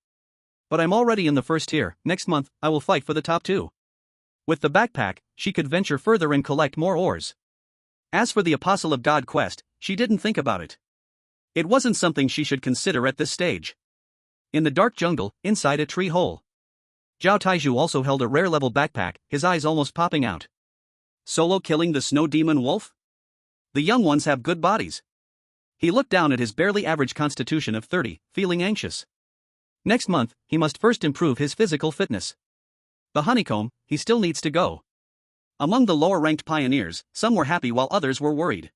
But I'm already in the first tier, next month, I will fight for the top 2. With the backpack, she could venture further and collect more ores. As for the Apostle of God quest, she didn't think about it. It wasn't something she should consider at this stage. In the dark jungle, inside a tree hole. Zhao Taiju also held a rare level backpack, his eyes almost popping out. Solo killing the snow demon wolf? The young ones have good bodies. He looked down at his barely average constitution of 30, feeling anxious. Next month, he must first improve his physical fitness. The honeycomb, he still needs to go. Among the lower-ranked pioneers, some were happy while others were worried.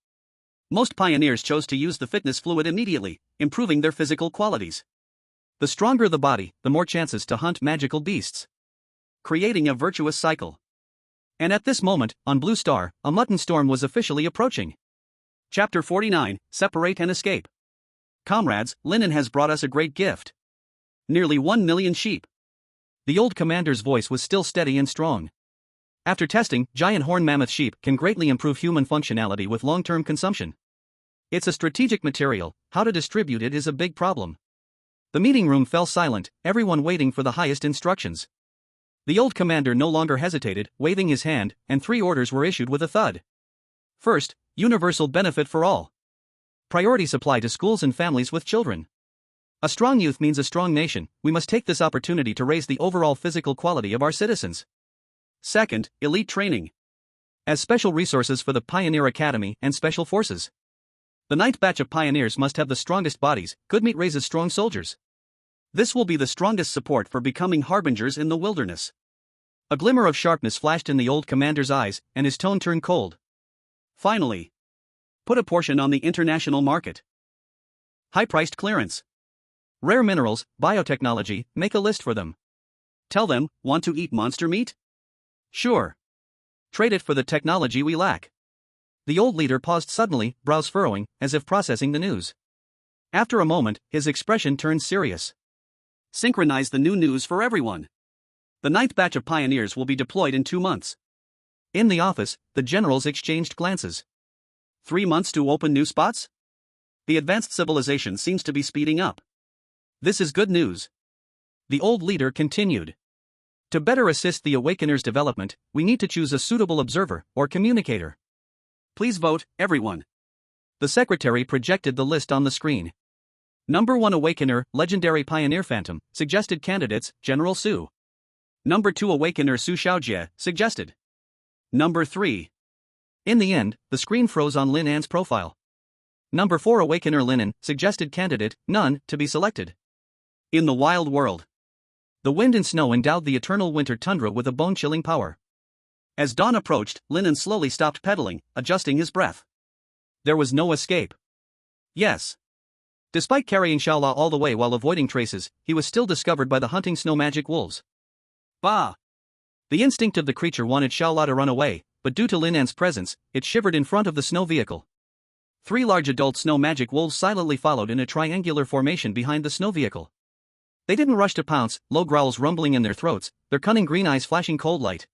Most pioneers chose to use the fitness fluid immediately, improving their physical qualities. The stronger the body, the more chances to hunt magical beasts, creating a virtuous cycle. And at this moment, on Blue Star, a mutton storm was officially approaching. Chapter 49, Separate and Escape. Comrades, Lin An has brought us a great gift. Nearly 1 million sheep. The old commander's voice was still steady and strong. After testing, giant horn mammoth sheep can greatly improve human functionality with long-term consumption. It's a strategic material, how to distribute it is a big problem. The meeting room fell silent, everyone waiting for the highest instructions. The old commander no longer hesitated, waving his hand, and 3 orders were issued with a thud. First, universal benefit for all. Priority supply to schools and families with children. A strong youth means a strong nation. We must take this opportunity to raise the overall physical quality of our citizens. Second, elite training. As special resources for the Pioneer Academy and Special Forces. The 9th batch of pioneers must have the strongest bodies. Good meat raises strong soldiers. This will be the strongest support for becoming harbingers in the wilderness. A glimmer of sharpness flashed in the old commander's eyes, and his tone turned cold. Finally, put a portion on the international market. High-priced clearance. Rare minerals, biotechnology, make a list for them. Tell them, want to eat monster meat? Sure. Trade it for the technology we lack. The old leader paused suddenly, brows furrowing, as if processing the news. After a moment, his expression turned serious. Synchronize the new news for everyone. The 9th batch of pioneers will be deployed in 2 months. In the office, the generals exchanged glances. 3 months to open new spots? The advanced civilization seems to be speeding up. This is good news. The old leader continued. To better assist the Awakener's development, we need to choose a suitable observer, or communicator. Please vote, everyone. The secretary projected the list on the screen. Number 1 Awakener, Legendary Pioneer Phantom, suggested candidates, General Su. Number 2 Awakener Su Xiaojie, suggested. Number 3. In the end, the screen froze on Lin An's profile. Number 4 Awakener Lin An, suggested candidate, none, to be selected. In the wild world. The wind and snow endowed the eternal winter tundra with a bone-chilling power. As dawn approached, Lin An slowly stopped pedaling, adjusting his breath. There was no escape. Yes. Despite carrying Xiaola all the way while avoiding traces, he was still discovered by the hunting snow magic wolves. Bah! The instinct of the creature wanted Xiaola to run away, but due to Lin An's presence, it shivered in front of the snow vehicle. 3 large adult snow magic wolves silently followed in a triangular formation behind the snow vehicle. They didn't rush to pounce, low growls rumbling in their throats, their cunning green eyes flashing cold light.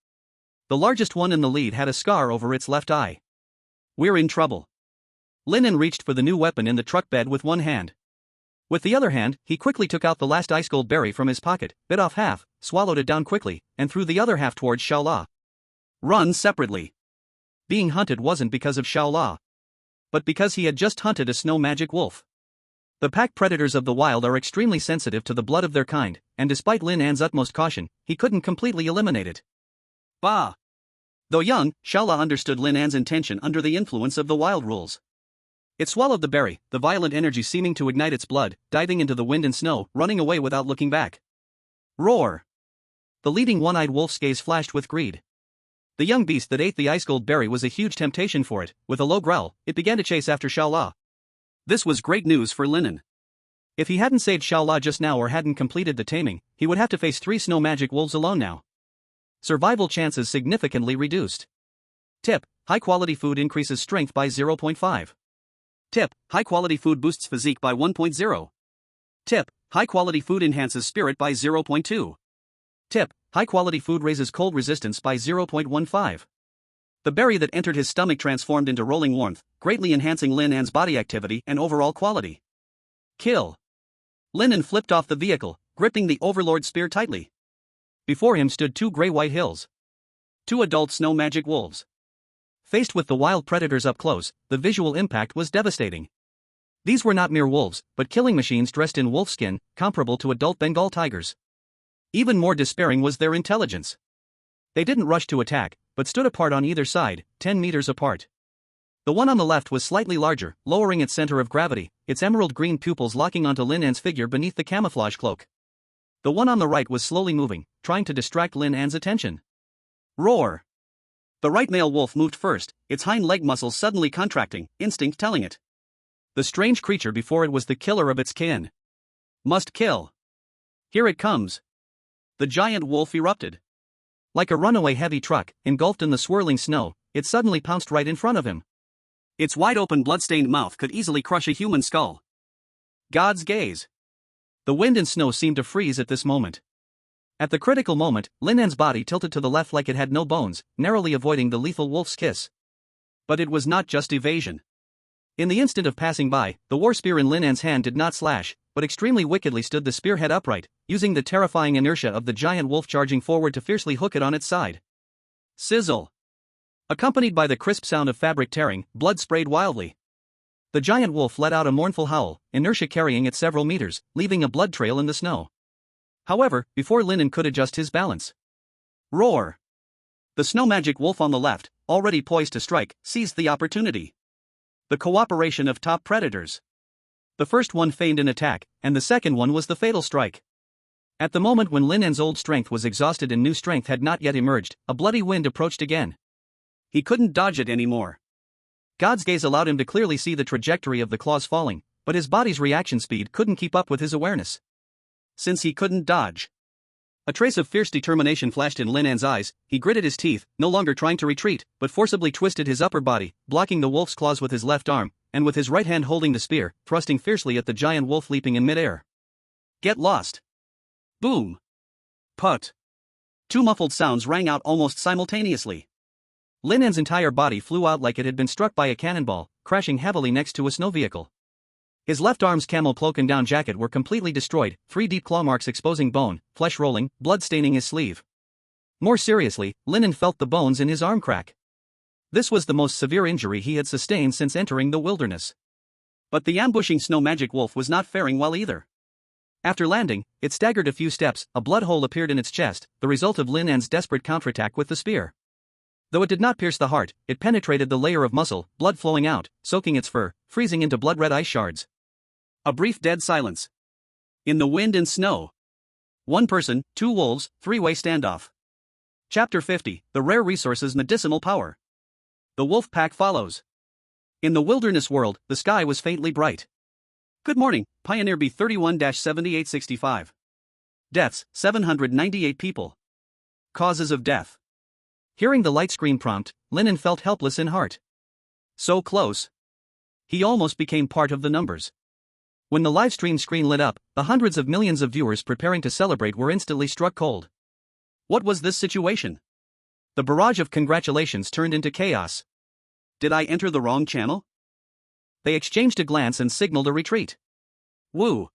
The largest one in the lead had a scar over its left eye. We're in trouble. Lin An reached for the new weapon in the truck bed with one hand. With the other hand, he quickly took out the last ice gold berry from his pocket, bit off half, swallowed it down quickly, and threw the other half towards Xiaola. Run separately. Being hunted wasn't because of Xiaola, but because he had just hunted a snow magic wolf. The pack predators of the wild are extremely sensitive to the blood of their kind, and despite Lin An's utmost caution, he couldn't completely eliminate it. Bah! Though young, Xiaola understood Lin An's intention under the influence of the wild rules. It swallowed the berry, the violent energy seeming to ignite its blood, diving into the wind and snow, running away without looking back. Roar! The leading one-eyed wolf's gaze flashed with greed. The young beast that ate the ice gold berry was a huge temptation for it. With a low growl, it began to chase after Xiaola. This was great news for Lin An. If he hadn't saved Xiaola just now or hadn't completed the taming, he would have to face 3 snow magic wolves alone now. Survival chances significantly reduced. Tip: high-quality food increases strength by 0.5. Tip: high-quality food boosts physique by 1.0. Tip: high-quality food enhances spirit by 0.2. Tip: high-quality food raises cold resistance by 0.15. The berry that entered his stomach transformed into rolling warmth, greatly enhancing Lin An's body activity and overall quality. Kill. Lin An flipped off the vehicle, gripping the Overlord spear tightly. Before him stood 2 gray-white hills. 2 adult snow magic wolves. Faced with the wild predators up close, the visual impact was devastating. These were not mere wolves, but killing machines dressed in wolf skin, comparable to adult Bengal tigers. Even more despairing was their intelligence. They didn't rush to attack, but stood apart on either side, 10 meters apart. The one on the left was slightly larger, lowering its center of gravity, its emerald green pupils locking onto Lin An's figure beneath the camouflage cloak. The one on the right was slowly moving, trying to distract Lin An's attention. Roar! The right male wolf moved first, its hind leg muscles suddenly contracting, instinct telling it. The strange creature before it was the killer of its kin. Must kill. Here it comes. The giant wolf erupted. Like a runaway heavy truck, engulfed in the swirling snow, it suddenly pounced right in front of him. Its wide-open blood-stained mouth could easily crush a human skull. God's gaze. The wind and snow seemed to freeze at this moment. At the critical moment, Lin An's body tilted to the left like it had no bones, narrowly avoiding the lethal wolf's kiss. But it was not just evasion. In the instant of passing by, the war spear in Lin An's hand did not slash, but extremely wickedly stood the spearhead upright, using the terrifying inertia of the giant wolf charging forward to fiercely hook it on its side. Sizzle. Accompanied by the crisp sound of fabric tearing, blood sprayed wildly. The giant wolf let out a mournful howl, inertia carrying it several meters, leaving a blood trail in the snow. However, before Lin An could adjust his balance. Roar! The snow magic wolf on the left, already poised to strike, seized the opportunity. The cooperation of top predators. The first one feigned an attack, and the second one was the fatal strike. At the moment when Lin An's old strength was exhausted and new strength had not yet emerged, a bloody wind approached again. He couldn't dodge it anymore. God's gaze allowed him to clearly see the trajectory of the claws falling, but his body's reaction speed couldn't keep up with his awareness. Since he couldn't dodge. A trace of fierce determination flashed in Lin An's eyes. He gritted his teeth, no longer trying to retreat, but forcibly twisted his upper body, blocking the wolf's claws with his left arm, and with his right hand holding the spear, thrusting fiercely at the giant wolf leaping in midair. Get lost! Boom! Put! Two muffled sounds rang out almost simultaneously. Lin An's entire body flew out like it had been struck by a cannonball, crashing heavily next to a snow vehicle. His left arm's camel cloak and down jacket were completely destroyed, 3 deep claw marks exposing bone, flesh rolling, blood staining his sleeve. More seriously, Lin An felt the bones in his arm crack. This was the most severe injury he had sustained since entering the wilderness. But the ambushing snow magic wolf was not faring well either. After landing, it staggered a few steps, a blood hole appeared in its chest, the result of Lin An's desperate counterattack with the spear. Though it did not pierce the heart, it penetrated the layer of muscle, blood flowing out, soaking its fur, freezing into blood-red ice shards. A brief dead silence. In the wind and snow. One person, two wolves, three-way standoff. Chapter 50, The Rare Resources Medicinal Power. The wolf pack follows. In the wilderness world, the sky was faintly bright. Good morning, Pioneer B31-7865. Deaths, 798 people. Causes of death. Hearing the light screen prompt, Lin An felt helpless in heart. So close. He almost became part of the numbers. When the livestream screen lit up, the hundreds of millions of viewers preparing to celebrate were instantly struck cold. What was this situation? The barrage of congratulations turned into chaos. Did I enter the wrong channel? They exchanged a glance and signaled a retreat. Woo!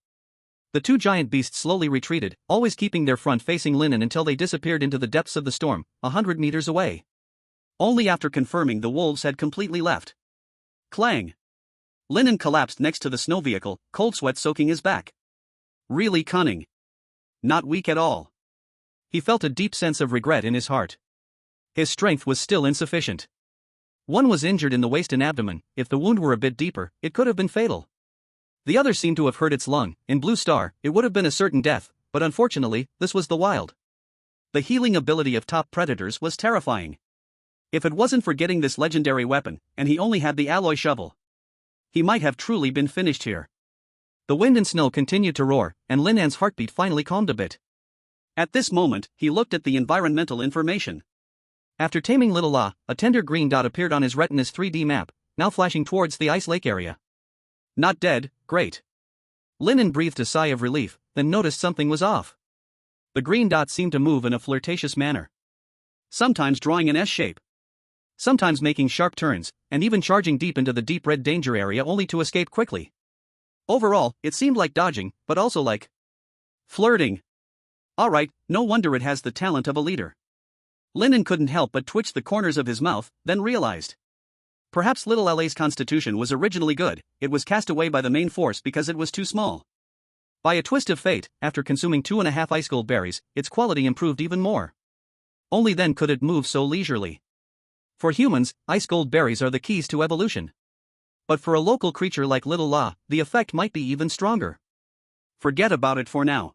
The two giant beasts slowly retreated, always keeping their front facing Lin An until they disappeared into the depths of the storm, 100 meters away. Only after confirming the wolves had completely left. Clang! Lin An collapsed next to the snow vehicle, cold sweat soaking his back. Really cunning. Not weak at all. He felt a deep sense of regret in his heart. His strength was still insufficient. One was injured in the waist and abdomen. If the wound were a bit deeper, it could have been fatal. The other seemed to have hurt its lung. In Blue Star, it would have been a certain death, but unfortunately, this was the wild. The healing ability of top predators was terrifying. If it wasn't for getting this legendary weapon, and he only had the alloy shovel, he might have truly been finished here. The wind and snow continued to roar, and Lin An's heartbeat finally calmed a bit. At this moment, he looked at the environmental information. After taming Little La, a tender green dot appeared on his retina's 3D map, now flashing towards the ice lake area. Not dead, great. Lin An breathed a sigh of relief, then noticed something was off. The green dot seemed to move in a flirtatious manner. Sometimes drawing an S shape. Sometimes making sharp turns, and even charging deep into the deep red danger area only to escape quickly. Overall, it seemed like dodging, but also like flirting. Alright, no wonder it has the talent of a leader. Lin An couldn't help but twitch the corners of his mouth, then realized. Perhaps Little LA's constitution was originally good, it was cast away by the main force because it was too small. By a twist of fate, after consuming 2.5 ice gold berries, its quality improved even more. Only then could it move so leisurely. For humans, ice gold berries are the keys to evolution. But for a local creature like Little La, the effect might be even stronger. Forget about it for now.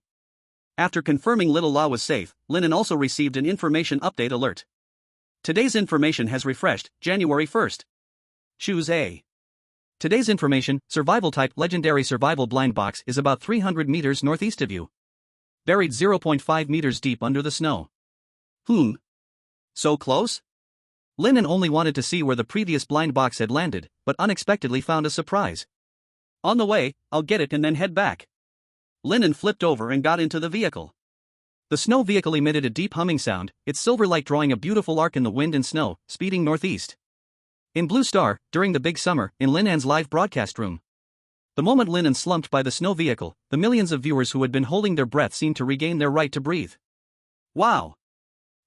After confirming Little La was safe, Lin An also received an information update alert. Today's information has refreshed, January 1st. Choose A. Today's information, survival type legendary survival blind box is about 300 meters northeast of you. buried 0.5 meters deep under the snow. So close? Lin An only wanted to see where the previous blind box had landed, but unexpectedly found a surprise. On the way, I'll get it and then head back. Lin An flipped over and got into the vehicle. The snow vehicle emitted a deep humming sound, its silver light drawing a beautiful arc in the wind and snow, speeding northeast. In Blue Star, during the big summer, in Lin An's live broadcast room. The moment Lin An slumped by the snow vehicle, the millions of viewers who had been holding their breath seemed to regain their right to breathe. Wow!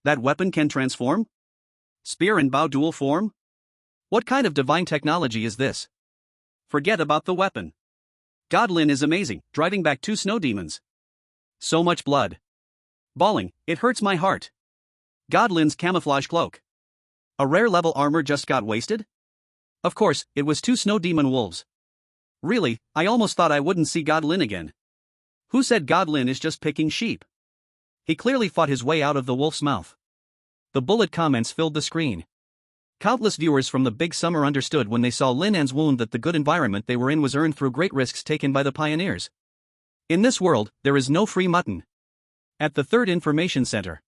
That weapon can transform? Spear and bow dual form? What kind of divine technology is this? Forget about the weapon. God, Lin is amazing, driving back 2 snow demons. So much blood. Bawling, it hurts my heart. God, Lin's camouflage cloak. A rare level armor just got wasted? Of course, it was 2 snow demon wolves. Really, I almost thought I wouldn't see God Lin again. Who said God Lin is just picking sheep? He clearly fought his way out of the wolf's mouth. The bullet comments filled the screen. Countless viewers from the big summer understood when they saw Lin An's wound that the good environment they were in was earned through great risks taken by the pioneers. In this world, there is no free mutton. At the 3rd Information Center,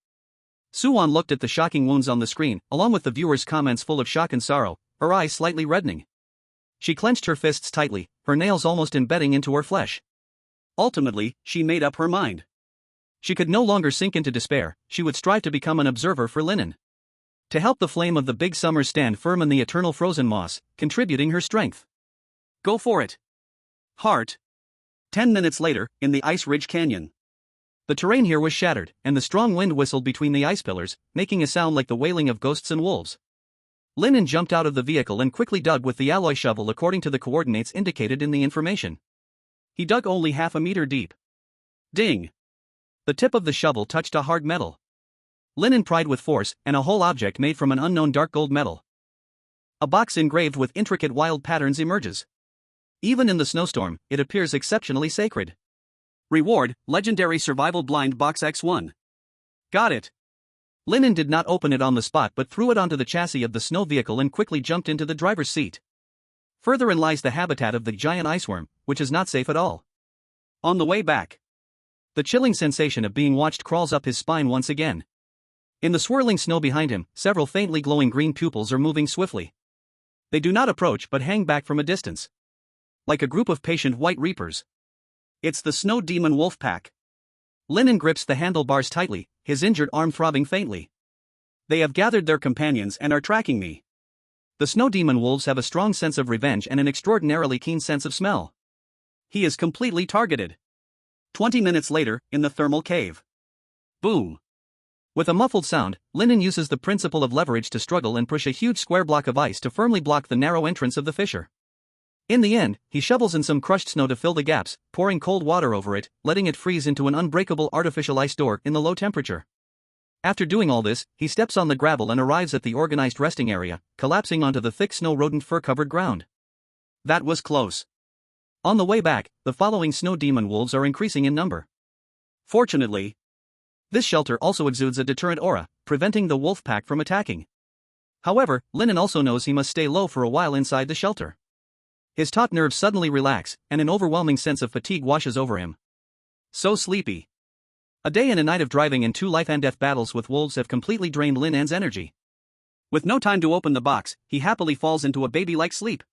Suwon looked at the shocking wounds on the screen, along with the viewers' comments full of shock and sorrow, her eyes slightly reddening. She clenched her fists tightly, her nails almost embedding into her flesh. Ultimately, she made up her mind. She could no longer sink into despair, she would strive to become an observer for Lin An. To help the flame of the big summer stand firm in the eternal frozen moss, contributing her strength. Go for it. Heart. 10 minutes later, in the Ice Ridge Canyon. The terrain here was shattered, and the strong wind whistled between the ice pillars, making a sound like the wailing of ghosts and wolves. Lin An jumped out of the vehicle and quickly dug with the alloy shovel according to the coordinates indicated in the information. He dug only half a meter deep. Ding! The tip of the shovel touched a hard metal. Lin An pried with force, and a whole object made from an unknown dark gold metal. A box engraved with intricate wild patterns emerges. Even in the snowstorm, it appears exceptionally sacred. Reward, Legendary Survival Blind Box X1. Got it. Lin An did not open it on the spot but threw it onto the chassis of the snow vehicle and quickly jumped into the driver's seat. Further in lies the habitat of the giant iceworm, which is not safe at all. On the way back, the chilling sensation of being watched crawls up his spine once again. In the swirling snow behind him, several faintly glowing green pupils are moving swiftly. They do not approach but hang back from a distance. Like a group of patient white reapers. It's the snow demon wolf pack. Lin An grips the handlebars tightly, his injured arm throbbing faintly. They have gathered their companions and are tracking me. The snow demon wolves have a strong sense of revenge and an extraordinarily keen sense of smell. He is completely targeted. 20 minutes later, in the thermal cave. Boom. With a muffled sound, Lin An uses the principle of leverage to struggle and push a huge square block of ice to firmly block the narrow entrance of the fissure. In the end, he shovels in some crushed snow to fill the gaps, pouring cold water over it, letting it freeze into an unbreakable artificial ice door in the low temperature. After doing all this, he steps on the gravel and arrives at the organized resting area, collapsing onto the thick snow rodent fur-covered ground. That was close. On the way back, the following snow demon wolves are increasing in number. Fortunately, this shelter also exudes a deterrent aura, preventing the wolf pack from attacking. However, Lin An also knows he must stay low for a while inside the shelter. His taut nerves suddenly relax, and an overwhelming sense of fatigue washes over him. So sleepy. A day and a night of driving and 2 life-and-death battles with wolves have completely drained Lin An's energy. With no time to open the box, he happily falls into a baby-like sleep.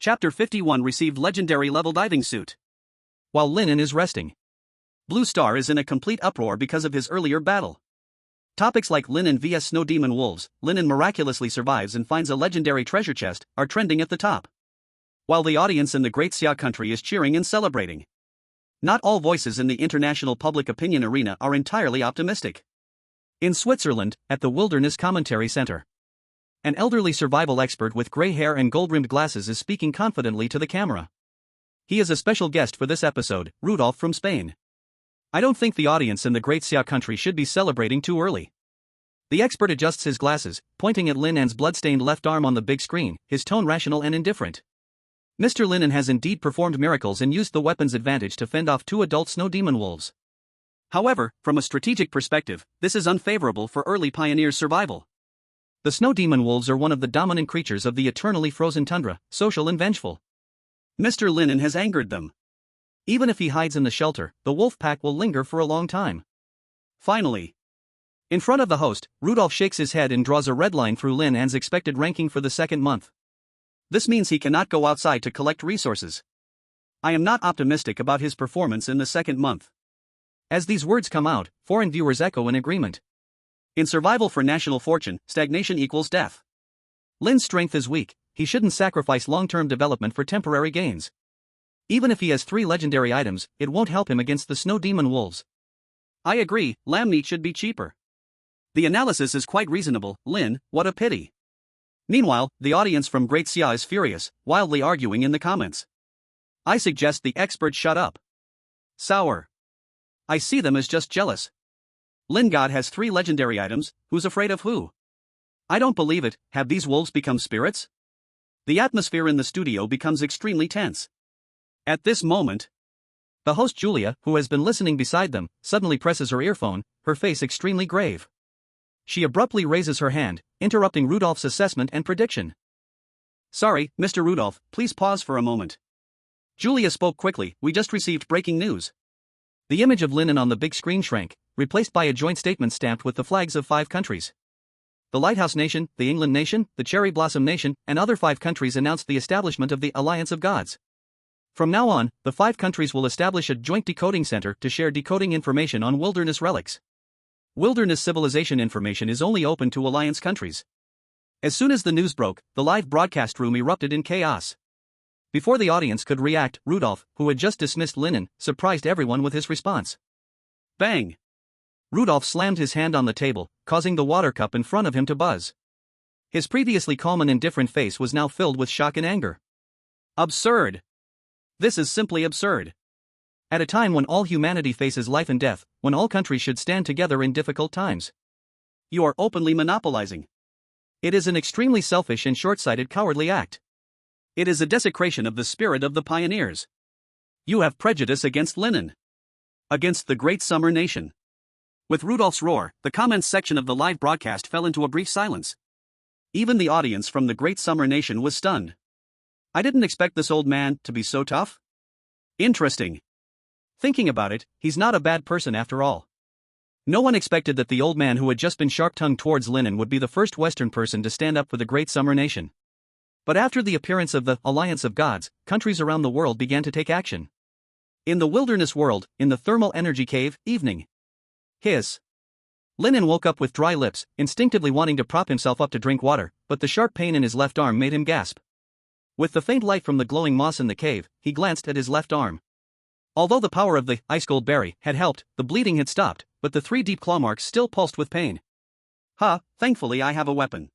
Chapter 51 received legendary level diving suit. While Lin An is resting, Blue Star is in a complete uproar because of his earlier battle. Topics like Lin An vs Snow Demon Wolves, Lin An miraculously survives and finds a legendary treasure chest, are trending at the top. While the audience in the Great Xia country is cheering and celebrating. Not all voices in the international public opinion arena are entirely optimistic. In Switzerland, at the Wilderness Commentary Center, an elderly survival expert with gray hair and gold-rimmed glasses is speaking confidently to the camera. He is a special guest for this episode, Rudolph from Spain. I don't think the audience in the Great Xia country should be celebrating too early. The expert adjusts his glasses, pointing at Lin An's blood-stained left arm on the big screen, his tone rational and indifferent. Mr. Lin An has indeed performed miracles and used the weapon's advantage to fend off 2 adult snow demon wolves. However, from a strategic perspective, this is unfavorable for early pioneers' survival. The snow demon wolves are one of the dominant creatures of the eternally frozen tundra, social and vengeful. Mr. Lin An has angered them. Even if he hides in the shelter, the wolf pack will linger for a long time. Finally, in front of the host, Rudolph shakes his head and draws a red line through Lin An's expected ranking for the second month. This means he cannot go outside to collect resources. I am not optimistic about his performance in the second month. As these words come out, foreign viewers echo in agreement. In survival for national fortune, stagnation equals death. Lin's strength is weak, he shouldn't sacrifice long-term development for temporary gains. Even if he has 3 legendary items, it won't help him against the snow demon wolves. I agree, lamb meat should be cheaper. The analysis is quite reasonable, Lin, what a pity. Meanwhile, the audience from Great Xia is furious, wildly arguing in the comments. I suggest the experts shut up. Sour. I see them as just jealous. Lin God has 3 legendary items, who's afraid of who? I don't believe it, have these wolves become spirits? The atmosphere in the studio becomes extremely tense. At this moment, the host Julia, who has been listening beside them, suddenly presses her earphone, her face extremely grave. She abruptly raises her hand, interrupting Rudolph's assessment and prediction. Sorry, Mr. Rudolph, please pause for a moment. Julia spoke quickly, we just received breaking news. The image of Lin An on the big screen shrank, replaced by a joint statement stamped with the flags of 5 countries. The Lighthouse Nation, the England Nation, the Cherry Blossom Nation, and other 5 countries announced the establishment of the Alliance of Gods. From now on, the 5 countries will establish a joint decoding center to share decoding information on wilderness relics. Wilderness civilization information is only open to Alliance countries. As soon as the news broke, the live broadcast room erupted in chaos. Before the audience could react, Rudolph, who had just dismissed Lin An, surprised everyone with his response. Bang! Rudolph slammed his hand on the table, causing the water cup in front of him to buzz. His previously calm and indifferent face was now filled with shock and anger. Absurd! This is simply absurd. At a time when all humanity faces life and death, when all countries should stand together in difficult times. You are openly monopolizing. It is an extremely selfish and short-sighted cowardly act. It is a desecration of the spirit of the pioneers. You have prejudice against Lin An. Against the Great Xia Nation. With Rudolph's roar, the comments section of the live broadcast fell into a brief silence. Even the audience from the Great Xia Nation was stunned. I didn't expect this old man to be so tough. Interesting. Thinking about it, he's not a bad person after all. No one expected that the old man who had just been sharp-tongued towards Lin An would be the first Western person to stand up for the Great Xia Nation. But after the appearance of the Alliance of Gods, countries around the world began to take action. In the wilderness world, in the thermal energy cave, evening. Hiss. Lin An woke up with dry lips, instinctively wanting to prop himself up to drink water, but the sharp pain in his left arm made him gasp. With the faint light from the glowing moss in the cave, he glanced at his left arm. Although the power of the ice gold berry had helped, the bleeding had stopped, but the 3 deep claw marks still pulsed with pain. Thankfully I have a weapon.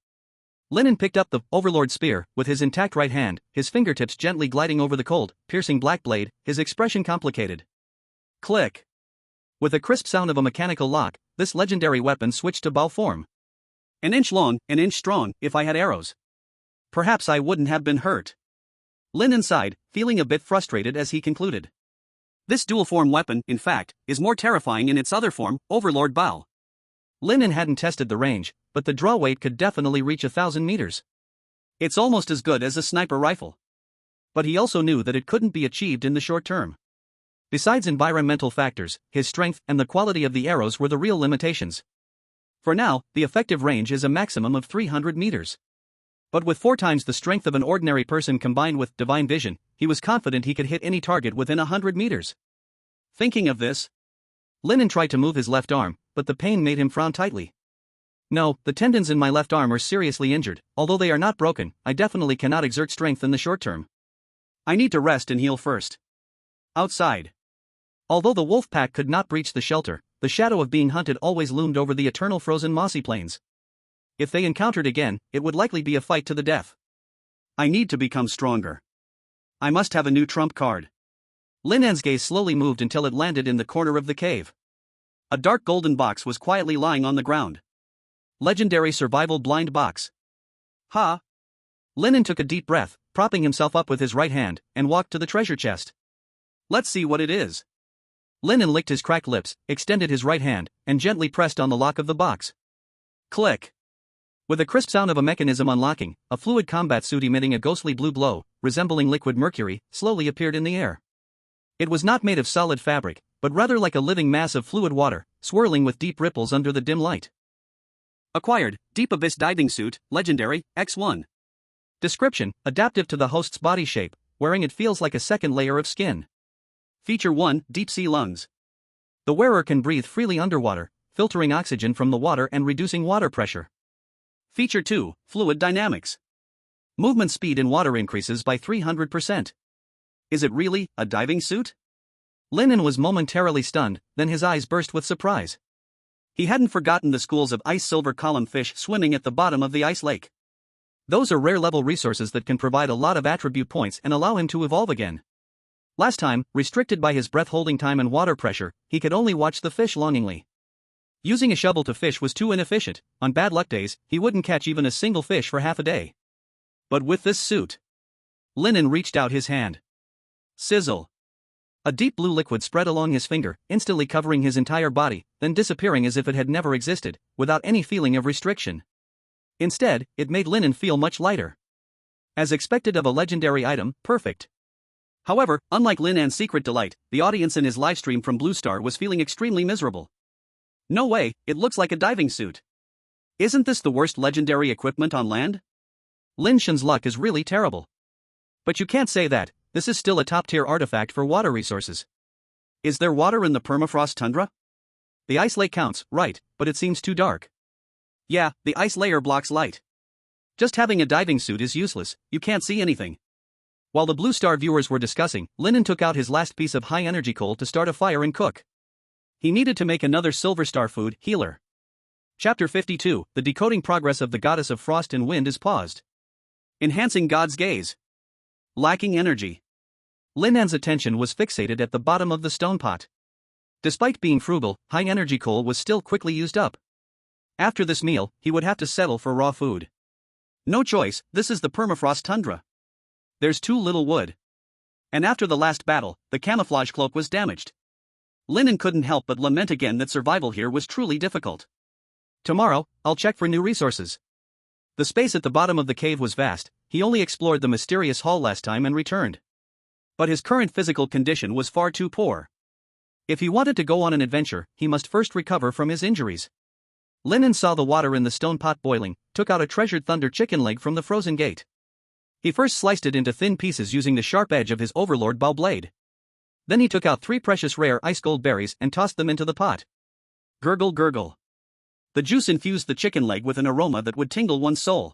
Lin An picked up the Overlord spear with his intact right hand, his fingertips gently gliding over the cold, piercing black blade, his expression complicated. Click. With a crisp sound of a mechanical lock, this legendary weapon switched to bow form. An inch long, an inch strong, if I had arrows. Perhaps I wouldn't have been hurt. Lin An sighed, feeling a bit frustrated as he concluded. This dual-form weapon, in fact, is more terrifying in its other form, Overlord Bow. Lin An hadn't tested the range, but the draw weight could definitely reach 1,000 meters. It's almost as good as a sniper rifle. But he also knew that it couldn't be achieved in the short term. Besides environmental factors, his strength and the quality of the arrows were the real limitations. For now, the effective range is a maximum of 300 meters. But with 4 times the strength of an ordinary person combined with divine vision, he was confident he could hit any target within 100 meters. Thinking of this, Lin An tried to move his left arm, but the pain made him frown tightly. No, the tendons in my left arm are seriously injured, although they are not broken, I definitely cannot exert strength in the short term. I need to rest and heal first. Outside. Although the wolf pack could not breach the shelter, the shadow of being hunted always loomed over the eternal frozen mossy plains. If they encountered again, it would likely be a fight to the death. I need to become stronger. I must have a new trump card. Lin An's gaze slowly moved until it landed in the corner of the cave. A dark golden box was quietly lying on the ground. Legendary survival blind box. Lin An took a deep breath, propping himself up with his right hand, and walked to the treasure chest. Let's see what it is. Lin An licked his cracked lips, extended his right hand, and gently pressed on the lock of the box. Click. With a crisp sound of a mechanism unlocking, a fluid combat suit emitting a ghostly blue glow, resembling liquid mercury, slowly appeared in the air. It was not made of solid fabric, but rather like a living mass of fluid water, swirling with deep ripples under the dim light. Acquired, Deep Abyss Diving Suit, Legendary, X1. Description, adaptive to the host's body shape, wearing it feels like a second layer of skin. Feature 1, Deep Sea Lungs. The wearer can breathe freely underwater, filtering oxygen from the water and reducing water pressure. Feature 2, Fluid Dynamics. Movement speed in water increases by 300%. Is it really a diving suit? Lin An was momentarily stunned, then his eyes burst with surprise. He hadn't forgotten the schools of ice silver column fish swimming at the bottom of the ice lake. Those are rare-level resources that can provide a lot of attribute points and allow him to evolve again. Last time, restricted by his breath-holding time and water pressure, he could only watch the fish longingly. Using a shovel to fish was too inefficient. On bad luck days, he wouldn't catch even a single fish for half a day. But with this suit, Lin An reached out his hand. Sizzle. A deep blue liquid spread along his finger, instantly covering his entire body, then disappearing as if it had never existed, without any feeling of restriction. Instead, it made Lin An feel much lighter. As expected of a legendary item, perfect. However, unlike Lin An's secret delight, the audience in his livestream from Blue Star was feeling extremely miserable. No way, it looks like a diving suit. Isn't this the worst legendary equipment on land? Lin Shan's luck is really terrible. But you can't say that. This is still a top-tier artifact for water resources. Is there water in the permafrost tundra? The ice lake counts, right, but it seems too dark. Yeah, the ice layer blocks light. Just having a diving suit is useless, you can't see anything. While the Blue Star viewers were discussing, Lin An took out his last piece of high-energy coal to start a fire and cook. He needed to make another Silver Star food, healer. Chapter 52, The decoding progress of the goddess of frost and wind is paused. Enhancing God's gaze. Lacking energy. Lin An's attention was fixated at the bottom of the stone pot. Despite being frugal, high-energy coal was still quickly used up. After this meal, he would have to settle for raw food. No choice, this is the permafrost tundra. There's too little wood. And after the last battle, the camouflage cloak was damaged. Lin An couldn't help but lament again that survival here was truly difficult. Tomorrow, I'll check for new resources. The space at the bottom of the cave was vast. He only explored the mysterious hall last time and returned. But his current physical condition was far too poor. If he wanted to go on an adventure, he must first recover from his injuries. Lin An saw the water in the stone pot boiling, took out a treasured thunder chicken leg from the frozen gate. He first sliced it into thin pieces using the sharp edge of his overlord bow blade. Then he took out 3 precious rare ice gold berries and tossed them into the pot. Gurgle gurgle. The juice infused the chicken leg with an aroma that would tingle one's soul.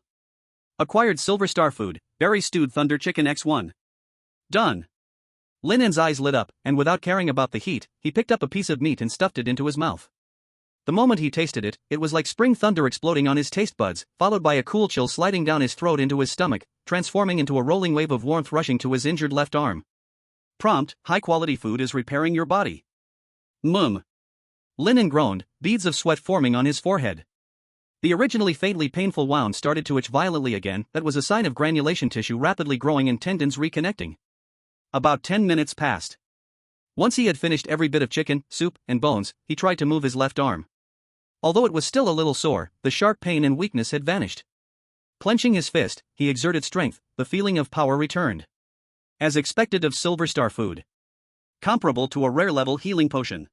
Acquired Silver Star food, berry stewed thunder chicken X1. Done. Lin An's eyes lit up, and without caring about the heat, he picked up a piece of meat and stuffed it into his mouth. The moment he tasted it, it was like spring thunder exploding on his taste buds, followed by a cool chill sliding down his throat into his stomach, transforming into a rolling wave of warmth rushing to his injured left arm. Prompt, high-quality food is repairing your body. Lin An groaned, beads of sweat forming on his forehead. The originally faintly painful wound started to itch violently again. That was a sign of granulation tissue rapidly growing and tendons reconnecting. About 10 minutes passed. Once he had finished every bit of chicken, soup, and bones, he tried to move his left arm. Although it was still a little sore, the sharp pain and weakness had vanished. Clenching his fist, he exerted strength. The feeling of power returned. As expected of Silver Star food. Comparable to a rare-level healing potion.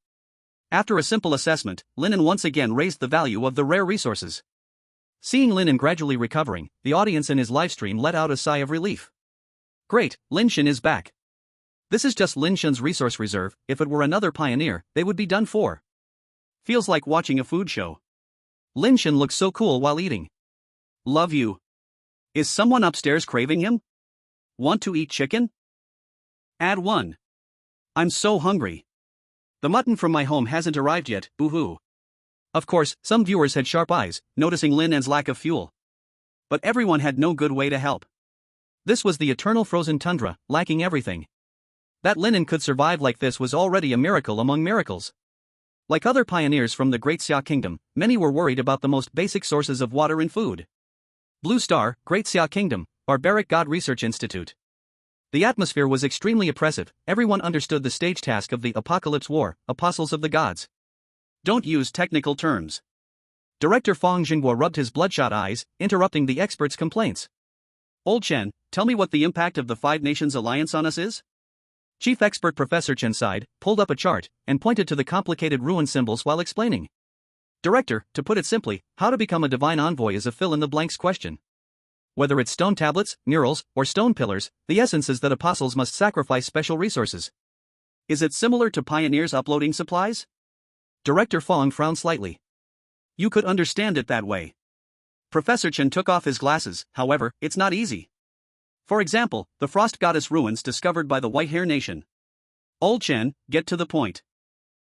After a simple assessment, Lin An once again raised the value of the rare resources. Seeing Lin An gradually recovering, the audience in his livestream let out a sigh of relief. Great, Lin Shan is back. This is just Lin Shan's resource reserve. If it were another pioneer, they would be done for. Feels like watching a food show. Lin Shan looks so cool while eating. Love you. Is someone upstairs craving him? Want to eat chicken? Add 1. I'm so hungry. The mutton from my home hasn't arrived yet, boo-hoo. Of course, some viewers had sharp eyes, noticing Lin An's lack of fuel. But everyone had no good way to help. This was the eternal frozen tundra, lacking everything. That Lin An could survive like this was already a miracle among miracles. Like other pioneers from the Great Xia Kingdom, many were worried about the most basic sources of water and food. Blue Star, Great Xia Kingdom, Barbaric God Research Institute. The atmosphere was extremely oppressive. Everyone understood the stage task of the Apocalypse War, Apostles of the Gods. Don't use technical terms. Director Fong Jingguo rubbed his bloodshot eyes, interrupting the expert's complaints. Old Chen, tell me what the impact of the Five Nations Alliance on us is? Chief expert Professor Chen sighed, pulled up a chart, and pointed to the complicated rune symbols while explaining. Director, to put it simply, how to become a divine envoy is a fill-in-the-blanks question. Whether it's stone tablets, murals, or stone pillars, the essence is that apostles must sacrifice special resources. Is it similar to pioneers uploading supplies? Director Fong frowned slightly. You could understand it that way. Professor Chen took off his glasses, however, it's not easy. For example, the frost goddess ruins discovered by the White Xia Nation. Old Chen, get to the point.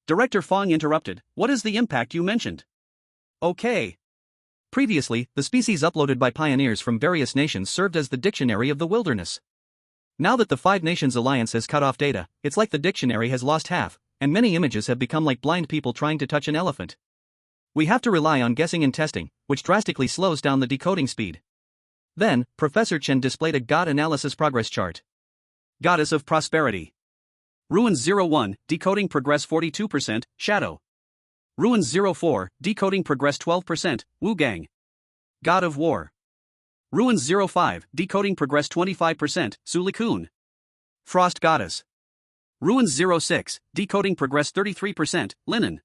Director Fong interrupted, what is the impact you mentioned? Okay. Previously, the species uploaded by pioneers from various nations served as the dictionary of the wilderness. Now that the Five Nations Alliance has cut off data, it's like the dictionary has lost half, and many images have become like blind people trying to touch an elephant. We have to rely on guessing and testing, which drastically slows down the decoding speed. Then, Professor Chen displayed a God analysis progress chart. Goddess of Prosperity. Ruins 01, decoding progress 42%, Shadow. Ruins 04, decoding progress 12%, Wu Gang. God of War. Ruins 05, decoding progress 25%, Sulikun. Frost Goddess. Ruins 06, decoding progress 33%, Lin An.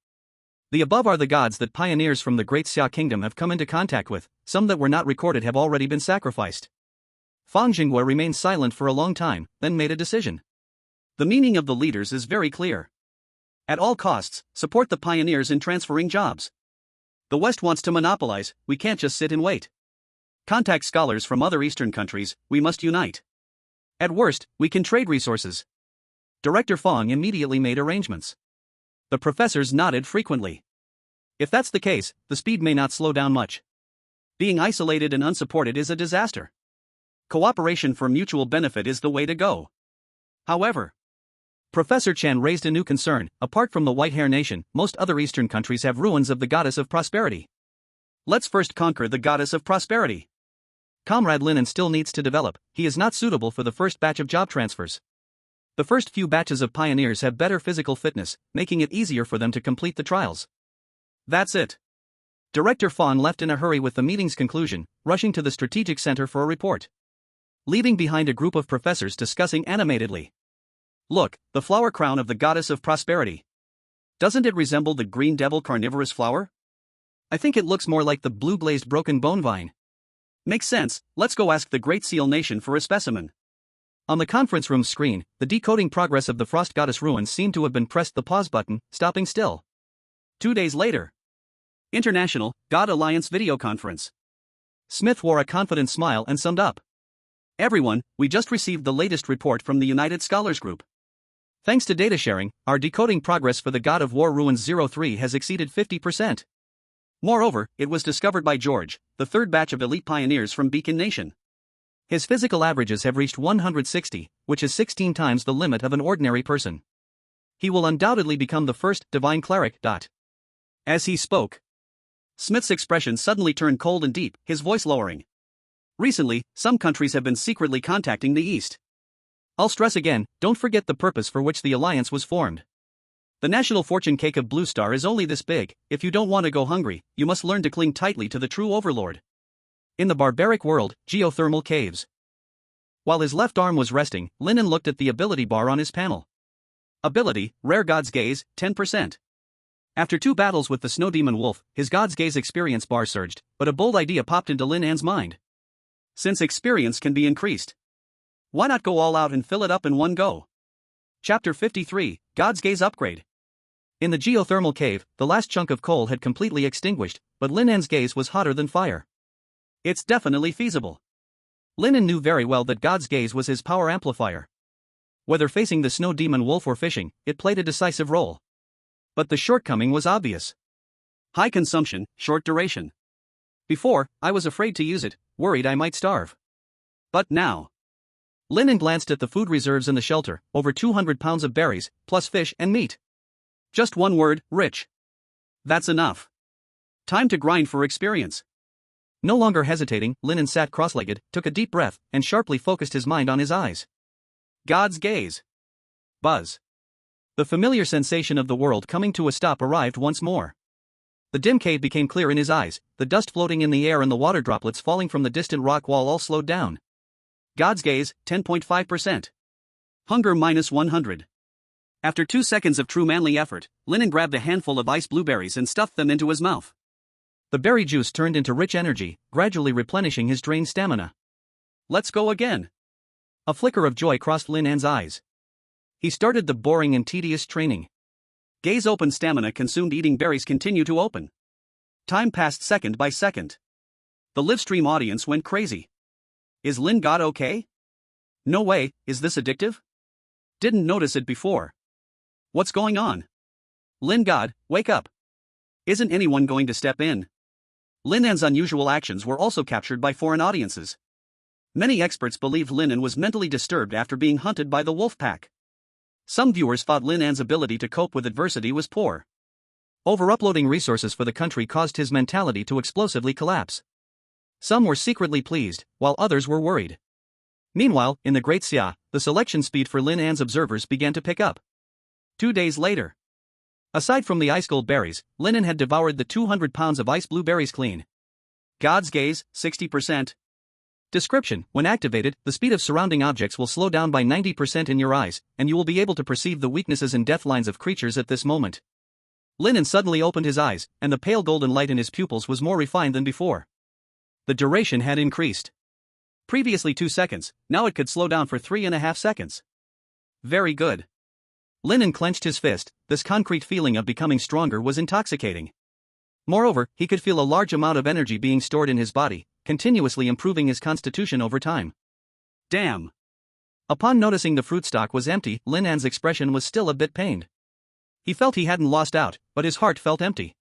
The above are the gods that pioneers from the Great Xia Kingdom have come into contact with, some that were not recorded have already been sacrificed. Fang Jinghua remained silent for a long time, then made a decision. The meaning of the leaders is very clear. At all costs, support the pioneers in transferring jobs. The West wants to monopolize, we can't just sit and wait. Contact scholars from other Eastern countries, we must unite. At worst, we can trade resources. Director Fong immediately made arrangements. The professors nodded frequently. If that's the case, the speed may not slow down much. Being isolated and unsupported is a disaster. Cooperation for mutual benefit is the way to go. However, Professor Chen raised a new concern. Apart from the White Xia Nation, most other Eastern countries have ruins of the Goddess of Prosperity. Let's first conquer the Goddess of Prosperity. Comrade Lin An still needs to develop, he is not suitable for the first batch of job transfers. The first few batches of pioneers have better physical fitness, making it easier for them to complete the trials. That's it. Director Fong left in a hurry with the meeting's conclusion, rushing to the strategic center for a report. Leaving behind a group of professors discussing animatedly. Look, the flower crown of the Goddess of Prosperity. Doesn't it resemble the green devil carnivorous flower? I think it looks more like the blue-glazed broken bone vine. Makes sense, let's go ask the Great Xia Nation for a specimen. On the conference room screen, the decoding progress of the Frost Goddess ruins seemed to have been pressed the pause button, stopping still. 2 days later. International God Alliance video conference. Smith wore a confident smile and summed up. Everyone, we just received the latest report from the United Scholars Group. Thanks to data sharing, our decoding progress for the God of War Ruins 03 has exceeded 50%. Moreover, it was discovered by George, the third batch of elite pioneers from Beacon Nation. His physical averages have reached 160, which is 16 times the limit of an ordinary person. He will undoubtedly become the first divine cleric. As he spoke, Smith's expression suddenly turned cold and deep, his voice lowering. Recently, some countries have been secretly contacting the East. I'll stress again, don't forget the purpose for which the alliance was formed. The national fortune cake of Blue Star is only this big. If you don't want to go hungry, you must learn to cling tightly to the true overlord. In the barbaric world, geothermal caves. While his left arm was resting, Lin An looked at the ability bar on his panel. Ability, Rare God's Gaze, 10%. After 2 battles with the Snow Demon Wolf, his God's Gaze experience bar surged, but a bold idea popped into Lin An's mind. Since experience can be increased, why not go all out and fill it up in one go? Chapter 53, God's Gaze Upgrade. In the geothermal cave, the last chunk of coal had completely extinguished, but Lin An's gaze was hotter than fire. It's definitely feasible. Lin An knew very well that God's Gaze was his power amplifier. Whether facing the Snow Demon Wolf or fishing, it played a decisive role. But the shortcoming was obvious. High consumption, short duration. Before, I was afraid to use it, worried I might starve. But now. Lin An glanced at the food reserves in the shelter, over 200 pounds of berries, plus fish and meat. Just one word, rich. That's enough. Time to grind for experience. No longer hesitating, Lin An sat cross-legged, took a deep breath, and sharply focused his mind on his eyes. God's Gaze. Buzz. The familiar sensation of the world coming to a stop arrived once more. The dim cave became clear in his eyes, the dust floating in the air and the water droplets falling from the distant rock wall all slowed down. God's Gaze, 10.5%. Hunger minus 100. After 2 seconds of true manly effort, Lin An grabbed a handful of ice blueberries and stuffed them into his mouth. The berry juice turned into rich energy, gradually replenishing his drained stamina. Let's go again. A flicker of joy crossed Lin An's eyes. He started the boring and tedious training. Gaze open, stamina consumed eating berries continue to open. Time passed second by second. The Livestream audience went crazy. Is Lin God okay? No way, is this addictive? Didn't notice it before. What's going on? Lin God, wake up. Isn't anyone going to step in? Lin An's unusual actions were also captured by foreign audiences. Many experts believed Lin An was mentally disturbed after being hunted by the wolf pack. Some viewers thought Lin An's ability to cope with adversity was poor. Over-uploading resources for the country caused his mentality to explosively collapse. Some were secretly pleased, while others were worried. Meanwhile, in the Great Xia, the selection speed for Lin An's observers began to pick up. 2 days later. Aside from the ice gold berries, Lin An had devoured the 200 pounds of ice blueberries clean. God's gaze, 60%. Description: when activated, the speed of surrounding objects will slow down by 90% in your eyes, and you will be able to perceive the weaknesses and death lines of creatures at this moment. Lin An suddenly opened his eyes, and the pale golden light in his pupils was more refined than before. The duration had increased. Previously 2 seconds, now it could slow down for 3.5 seconds. Very good. Lin An clenched his fist. This concrete feeling of becoming stronger was intoxicating. Moreover, he could feel a large amount of energy being stored in his body, continuously improving his constitution over time. Damn. Upon noticing the fruit stock was empty, Lin An's expression was still a bit pained. He felt he hadn't lost out, but his heart felt empty.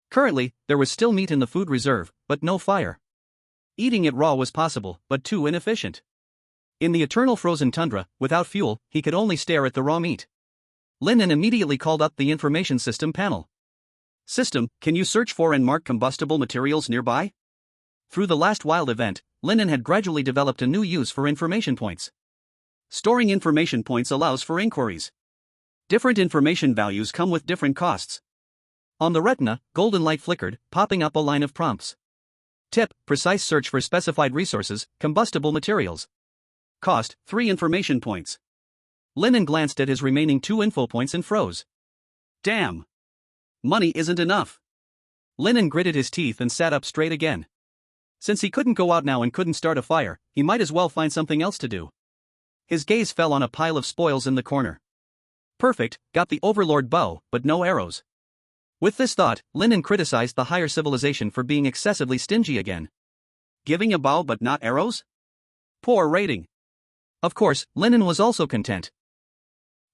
Currently, there was still meat in the food reserve, but no fire. Eating it raw was possible, but too inefficient. In the eternal frozen tundra, without fuel, he could only stare at the raw meat. Lin An immediately called up the information system panel. System, can you search for and mark combustible materials nearby? Through the last wild event, Lin An had gradually developed a new use for information points. Storing information points allows for inquiries. Different information values come with different costs. On the retina, golden light flickered, popping up a line of prompts. Tip: precise search for specified resources, combustible materials. Cost: 3 information points. Lin An glanced at his remaining 2 info points and froze. Damn. Money isn't enough. Lin An gritted his teeth and sat up straight again. Since he couldn't go out now and couldn't start a fire, he might as well find something else to do. His gaze fell on a pile of spoils in the corner. Perfect, got the Overlord bow, but no arrows. With this thought, Lin An criticized the higher civilization for being excessively stingy again. Giving a bow but not arrows? Poor rating. Of course, Lin An was also content.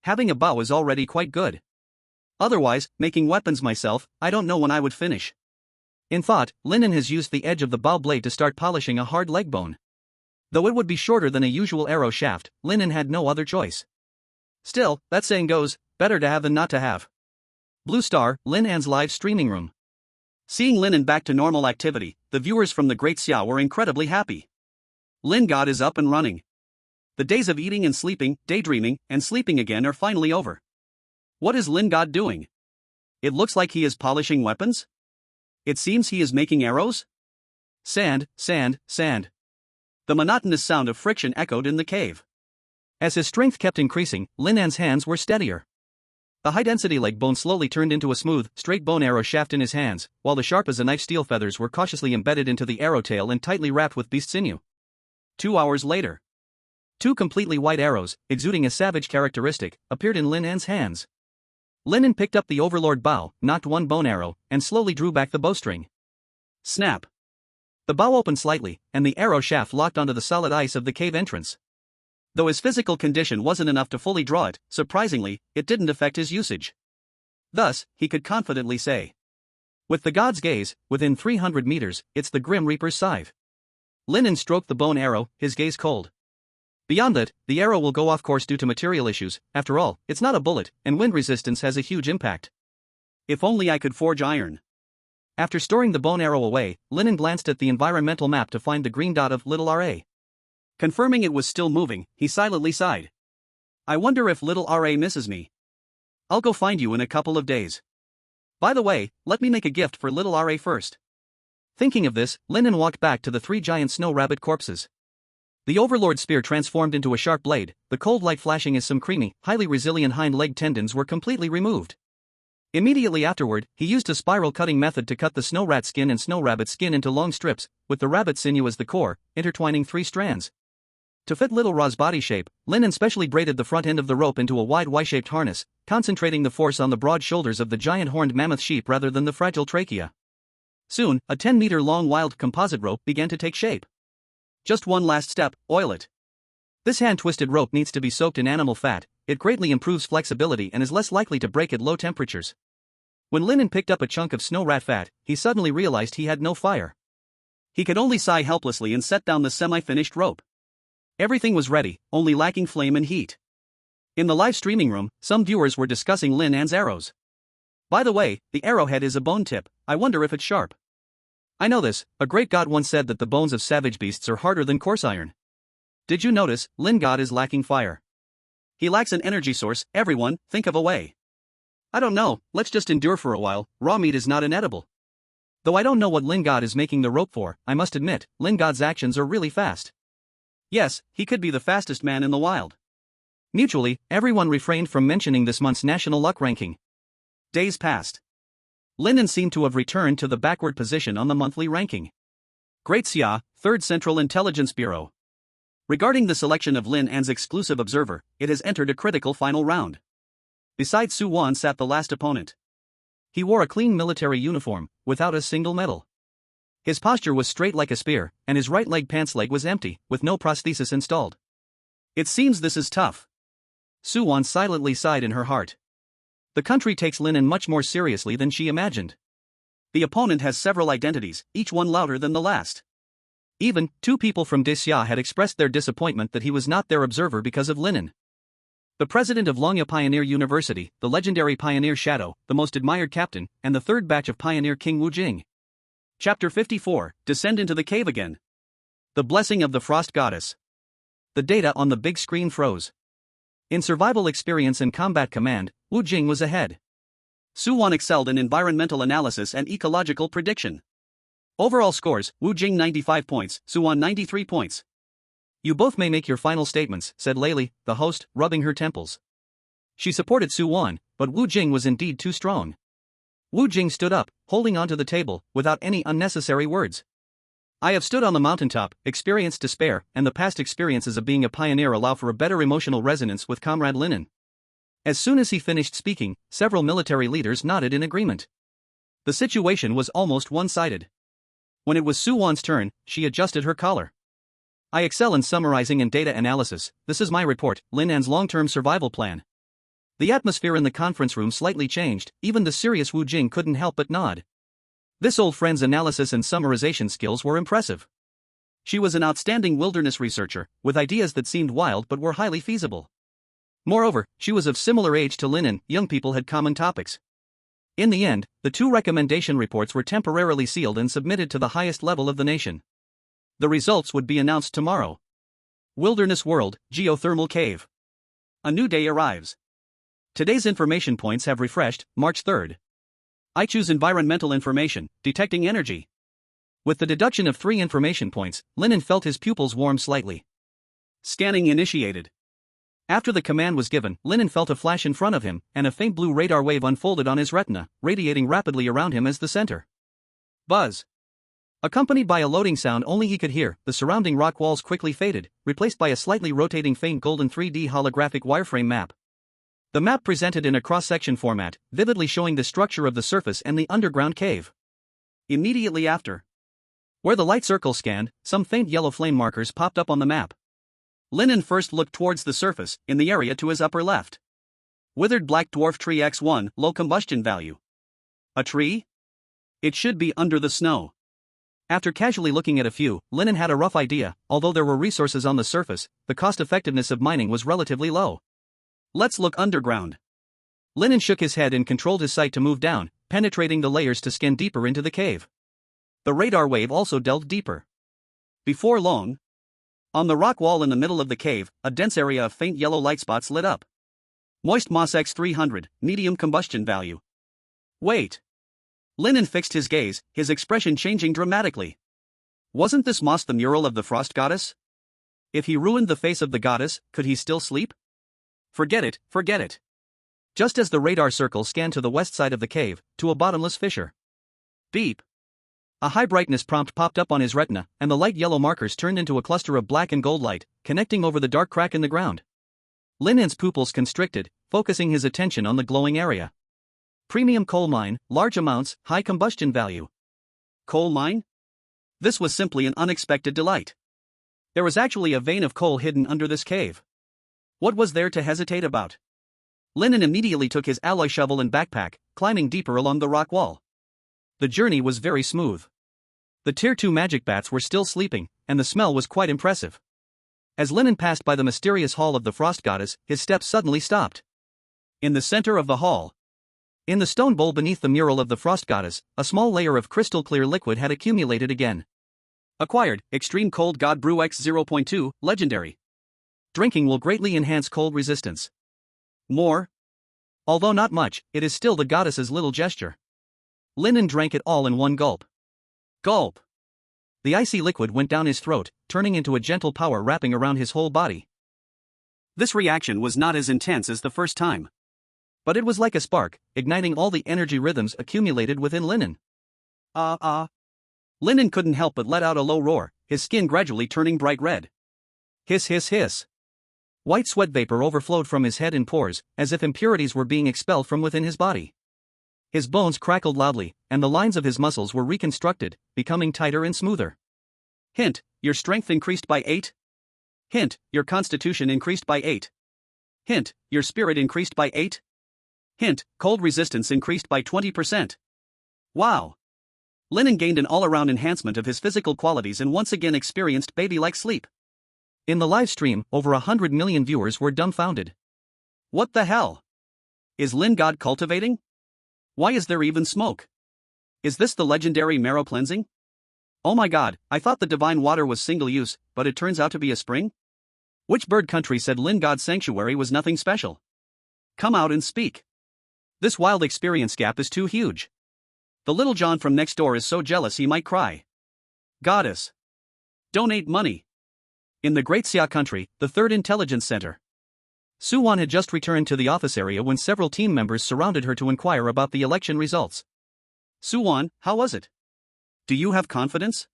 Having a bow is already quite good. Otherwise, making weapons myself, I don't know when I would finish. In thought, Lin An has used the edge of the bow blade to start polishing a hard leg bone. Though it would be shorter than a usual arrow shaft, Lin An had no other choice. Still, that saying goes, better to have than not to have. Blue Star, Lin An's live streaming room. Seeing Lin An back to normal activity, the viewers from the Great Xia were incredibly happy. Lin God is up and running. The days of eating and sleeping, daydreaming, and sleeping again are finally over. What is Lin God doing? It looks like he is polishing weapons? It seems he is making arrows? Sand, sand, sand. The monotonous sound of friction echoed in the cave. As his strength kept increasing, Lin An's hands were steadier. The high-density leg bone slowly turned into a smooth, straight bone arrow shaft in his hands, while the sharp-as-a-knife steel feathers were cautiously embedded into the arrow tail and tightly wrapped with beast sinew. 2 hours later. 2 completely white arrows, exuding a savage characteristic, appeared in Lin An's hands. Lin An picked up the Overlord bow, knocked 1 bone arrow, and slowly drew back the bowstring. Snap. The bow opened slightly, and the arrow shaft locked onto the solid ice of the cave entrance. Though his physical condition wasn't enough to fully draw it, surprisingly, it didn't affect his usage. Thus, he could confidently say, with the god's gaze, within 300 meters, it's the Grim Reaper's scythe. Lin An stroked the bone arrow, his gaze cold. Beyond that, the arrow will go off course due to material issues. After all, it's not a bullet, and wind resistance has a huge impact. If only I could forge iron. After storing the bone arrow away, Lin An glanced at the environmental map to find the green dot of Little Ra. Confirming it was still moving, he silently sighed. I wonder if Little Ra misses me. I'll go find you in a couple of days. By the way, let me make a gift for Little Ra first. Thinking of this, Lin An walked back to the 3 giant snow rabbit corpses. The Overlord spear transformed into a sharp blade, the cold light flashing as some creamy, highly resilient hind leg tendons were completely removed. Immediately afterward, he used a spiral cutting method to cut the snow rat skin and snow rabbit skin into long strips, with the rabbit sinew as the core, intertwining 3 strands. To fit Little Ra's body shape, Lin An specially braided the front end of the rope into a wide Y-shaped harness, concentrating the force on the broad shoulders of the giant horned mammoth sheep rather than the fragile trachea. Soon, a 10-meter-long wild composite rope began to take shape. Just one last step: oil it. This hand-twisted rope needs to be soaked in animal fat. It greatly improves flexibility and is less likely to break at low temperatures. When Lin An picked up a chunk of snow rat fat, he suddenly realized he had no fire. He could only sigh helplessly and set down the semi-finished rope. Everything was ready, only lacking flame and heat. In the live streaming room, some viewers were discussing Lin An's arrows. By the way, the arrowhead is a bone tip. I wonder if it's sharp. I know this, a great god once said that the bones of savage beasts are harder than coarse iron. Did you notice, Lin God is lacking fire? He lacks an energy source. Everyone, think of a way. I don't know, let's just endure for a while. Raw meat is not inedible. Though I don't know what Lin God is making the rope for, I must admit, Lin God's actions are really fast. Yes, he could be the fastest man in the wild. Mutually, everyone refrained from mentioning this month's national luck ranking. Days passed. Lin An seemed to have returned to the backward position on the monthly ranking. Great Xia, 3rd Central Intelligence Bureau. Regarding the selection of Lin An's exclusive observer, it has entered a critical final round. Beside Su Wan sat the last opponent. He wore a clean military uniform, without a single medal. His posture was straight like a spear, and his right pants leg was empty, with no prosthesis installed. It seems this is tough. Su Wan silently sighed in her heart. The country takes Lin An much more seriously than she imagined. The opponent has several identities, each one louder than the last. Even, 2 people from Great Xia had expressed their disappointment that he was not their observer because of Lin An. The president of Longya Pioneer University, the legendary Pioneer Shadow, the most admired captain, and the 3rd batch of Pioneer King Wu Jing. Chapter 54, Descend into the Cave Again. The Blessing of the Frost Goddess. The data on the big screen froze. In survival experience and combat command, Wu Jing was ahead. Su Wan excelled in environmental analysis and ecological prediction. Overall scores: Wu Jing 95 points, Su Wan 93 points. You both may make your final statements, said Layli, the host, rubbing her temples. She supported Su Wan, but Wu Jing was indeed too strong. Wu Jing stood up, holding onto the table, without any unnecessary words. I have stood on the mountaintop, experienced despair, and the past experiences of being a pioneer allow for a better emotional resonance with Comrade Lin An. As soon as he finished speaking, several military leaders nodded in agreement. The situation was almost one-sided. When it was Su Wan's turn, she adjusted her collar. I excel in summarizing and data analysis. This is my report, Lin An's long-term survival plan. The atmosphere in the conference room slightly changed. Even the serious Wu Jing couldn't help but nod. This old friend's analysis and summarization skills were impressive. She was an outstanding wilderness researcher, with ideas that seemed wild but were highly feasible. Moreover, she was of similar age to Lin An. Young people had common topics. In the end, the 2 recommendation reports were temporarily sealed and submitted to the highest level of the nation. The results would be announced tomorrow. Wilderness World, Geothermal Cave. A new day arrives. Today's information points have refreshed, March 3rd. I choose environmental information, detecting energy. With the deduction of 3 information points, Lin An felt his pupils warm slightly. Scanning initiated. After the command was given, Lin An felt a flash in front of him, and a faint blue radar wave unfolded on his retina, radiating rapidly around him as the center. Buzz. Accompanied by a loading sound only he could hear, the surrounding rock walls quickly faded, replaced by a slightly rotating faint golden 3D holographic wireframe map. The map presented in a cross-section format, vividly showing the structure of the surface and the underground cave. Immediately after, where the light circle scanned, some faint yellow flame markers popped up on the map. Lin An first looked towards the surface, in the area to his upper left. Withered black dwarf tree X1, low combustion value. A tree? It should be under the snow. After casually looking at a few, Lin An had a rough idea. Although there were resources on the surface, the cost-effectiveness of mining was relatively low. Let's look underground. Lin An shook his head and controlled his sight to move down, penetrating the layers to scan deeper into the cave. The radar wave also delved deeper. Before long, on the rock wall in the middle of the cave, a dense area of faint yellow light spots lit up. Moist moss X300, medium combustion value. Wait. Lin An fixed his gaze, his expression changing dramatically. Wasn't this moss the mural of the Frost Goddess? If he ruined the face of the goddess, could he still sleep? Forget it, forget it. Just as the radar circle scanned to the west side of the cave, to a bottomless fissure. Beep. A high brightness prompt popped up on his retina, and the light yellow markers turned into a cluster of black and gold light, connecting over the dark crack in the ground. Lin An's pupils constricted, focusing his attention on the glowing area. Premium coal mine, large amounts, high combustion value. Coal mine? This was simply an unexpected delight. There was actually a vein of coal hidden under this cave. What was there to hesitate about? Lin An immediately took his alloy shovel and backpack, climbing deeper along the rock wall. The journey was very smooth. The Tier 2 magic bats were still sleeping, and the smell was quite impressive. As Lin An passed by the mysterious hall of the frost goddess, his steps suddenly stopped. In the center of the hall, in the stone bowl beneath the mural of the frost goddess, a small layer of crystal clear liquid had accumulated again. Acquired, Extreme Cold God Brew X 0.2, Legendary. Drinking will greatly enhance cold resistance. More? Although not much, it is still the goddess's little gesture. Lin An drank it all in one gulp. Gulp! The icy liquid went down his throat, turning into a gentle power wrapping around his whole body. This reaction was not as intense as the first time. But it was like a spark, igniting all the energy rhythms accumulated within Lin An. Lin An couldn't help but let out a low roar, his skin gradually turning bright red. Hiss hiss hiss. White sweat vapor overflowed from his head in pores, as if impurities were being expelled from within his body. His bones crackled loudly, and the lines of his muscles were reconstructed, becoming tighter and smoother. Hint, your strength increased by 8. Hint, your constitution increased by 8. Hint, your spirit increased by 8. Hint, cold resistance increased by 20%. Wow! Lin An gained an all-around enhancement of his physical qualities and once again experienced baby-like sleep. In the live stream, over 100 million viewers were dumbfounded. What the hell? Is Lin God cultivating? Why is there even smoke? Is this the legendary marrow cleansing? Oh my god, I thought the divine water was single-use, but it turns out to be a spring? Which bird country said Lin God's sanctuary was nothing special? Come out and speak. This wild experience gap is too huge. The little John from next door is so jealous he might cry. Goddess. Donate money. In the Great Xia country, the third intelligence center. Suwan had just returned to the office area when several team members surrounded her to inquire about the election results. Suwan, how was it? Do you have confidence?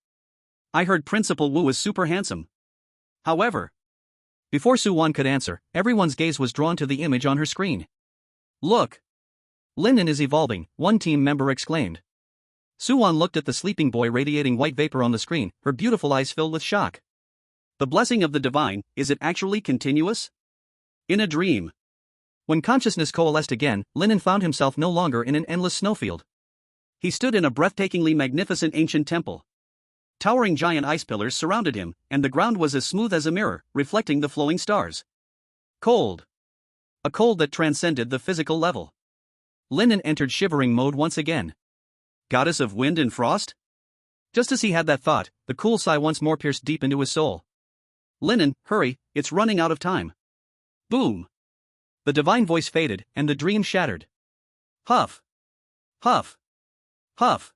I heard Principal Wu is super handsome. However, before Suwan could answer, everyone's gaze was drawn to the image on her screen. Look! Lin An is evolving, one team member exclaimed. Suwan looked at the sleeping boy radiating white vapor on the screen, her beautiful eyes filled with shock. The blessing of the divine, is it actually continuous? In a dream. When consciousness coalesced again, Lin An found himself no longer in an endless snowfield. He stood in a breathtakingly magnificent ancient temple. Towering giant ice pillars surrounded him, and the ground was as smooth as a mirror, reflecting the flowing stars. Cold. A cold that transcended the physical level. Lin An entered shivering mode once again. Goddess of wind and frost? Just as he had that thought, the cool sigh once more pierced deep into his soul. Lin An, hurry, it's running out of time. Boom. The divine voice faded, and the dream shattered. Huff. Huff. Huff.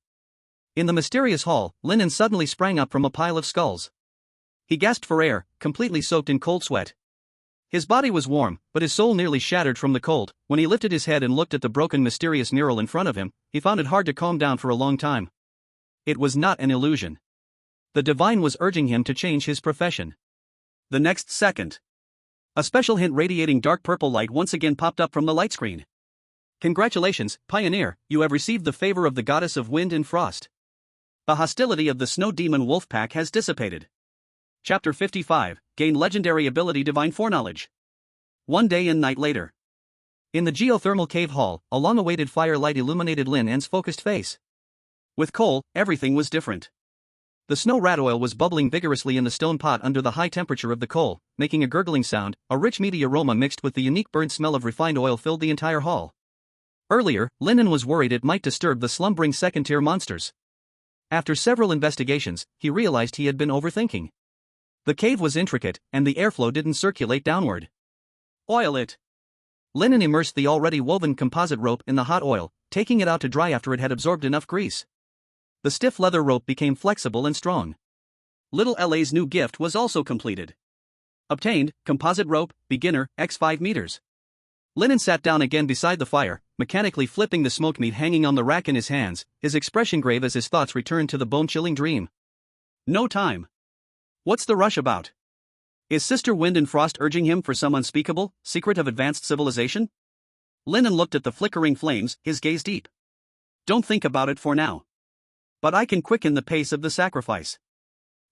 In the mysterious hall, Lin An suddenly sprang up from a pile of skulls. He gasped for air, completely soaked in cold sweat. His body was warm, but his soul nearly shattered from the cold. When he lifted his head and looked at the broken mysterious mural in front of him, he found it hard to calm down for a long time. It was not an illusion. The divine was urging him to change his profession. The next second, a special hint radiating dark purple light once again popped up from the light screen. Congratulations, Pioneer, you have received the favor of the goddess of wind and frost. The hostility of the snow demon wolf pack has dissipated. Chapter 55, Gain legendary ability Divine Foreknowledge. One day and night later. In the geothermal cave hall, a long-awaited firelight illuminated Lin An's focused face. With coal, everything was different. The snow rat oil was bubbling vigorously in the stone pot under the high temperature of the coal, making a gurgling sound. A rich meaty aroma mixed with the unique burnt smell of refined oil filled the entire hall. Earlier, Lin An was worried it might disturb the slumbering second-tier monsters. After several investigations, he realized he had been overthinking. The cave was intricate, and the airflow didn't circulate downward. Oil it. Lin An immersed the already woven composite rope in the hot oil, taking it out to dry after it had absorbed enough grease. The stiff leather rope became flexible and strong. Little LA's new gift was also completed. Obtained, composite rope, beginner, x 5 meters. Lin An sat down again beside the fire, mechanically flipping the smoked meat hanging on the rack in his hands, his expression grave as his thoughts returned to the bone-chilling dream. No time. What's the rush about? Is Sister Wind and Frost urging him for some unspeakable secret of advanced civilization? Lin An looked at the flickering flames, his gaze deep. Don't think about it for now. But I can quicken the pace of the sacrifice.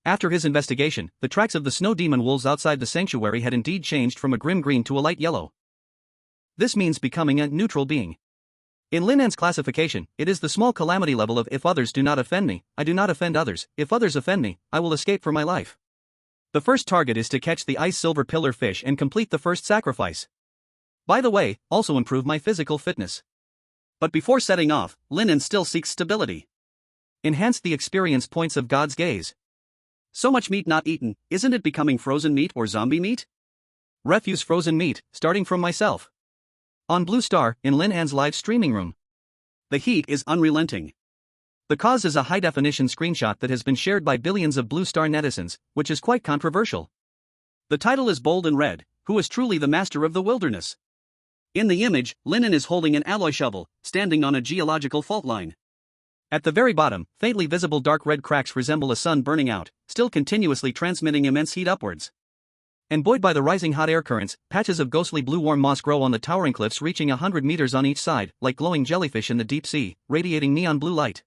After his investigation, the tracks of the snow demon wolves outside the sanctuary had indeed changed from a grim green to a light yellow. This means becoming a neutral being. In Lin An's classification, it is the small calamity level of if others do not offend me, I do not offend others, if others offend me, I will escape for my life. The first target is to catch the ice silver pillar fish and complete the first sacrifice. By the way, also improve my physical fitness. But before setting off, Lin An still seeks stability. Enhance the experience points of God's gaze. So much meat not eaten, isn't it becoming frozen meat or zombie meat? Refuse frozen meat, starting from myself. On Blue Star, in Lin An's live streaming room. The heat is unrelenting. The cause is a high-definition screenshot that has been shared by billions of Blue Star netizens, which is quite controversial. The title is bold and red, "Who is truly the master of the wilderness?" In the image, Lin An is holding an alloy shovel, standing on a geological fault line. At the very bottom, faintly visible dark red cracks resemble a sun burning out, still continuously transmitting immense heat upwards. And buoyed by the rising hot air currents, patches of ghostly blue warm moss grow on the towering cliffs reaching 100 meters on each side, like glowing jellyfish in the deep sea, radiating neon blue light.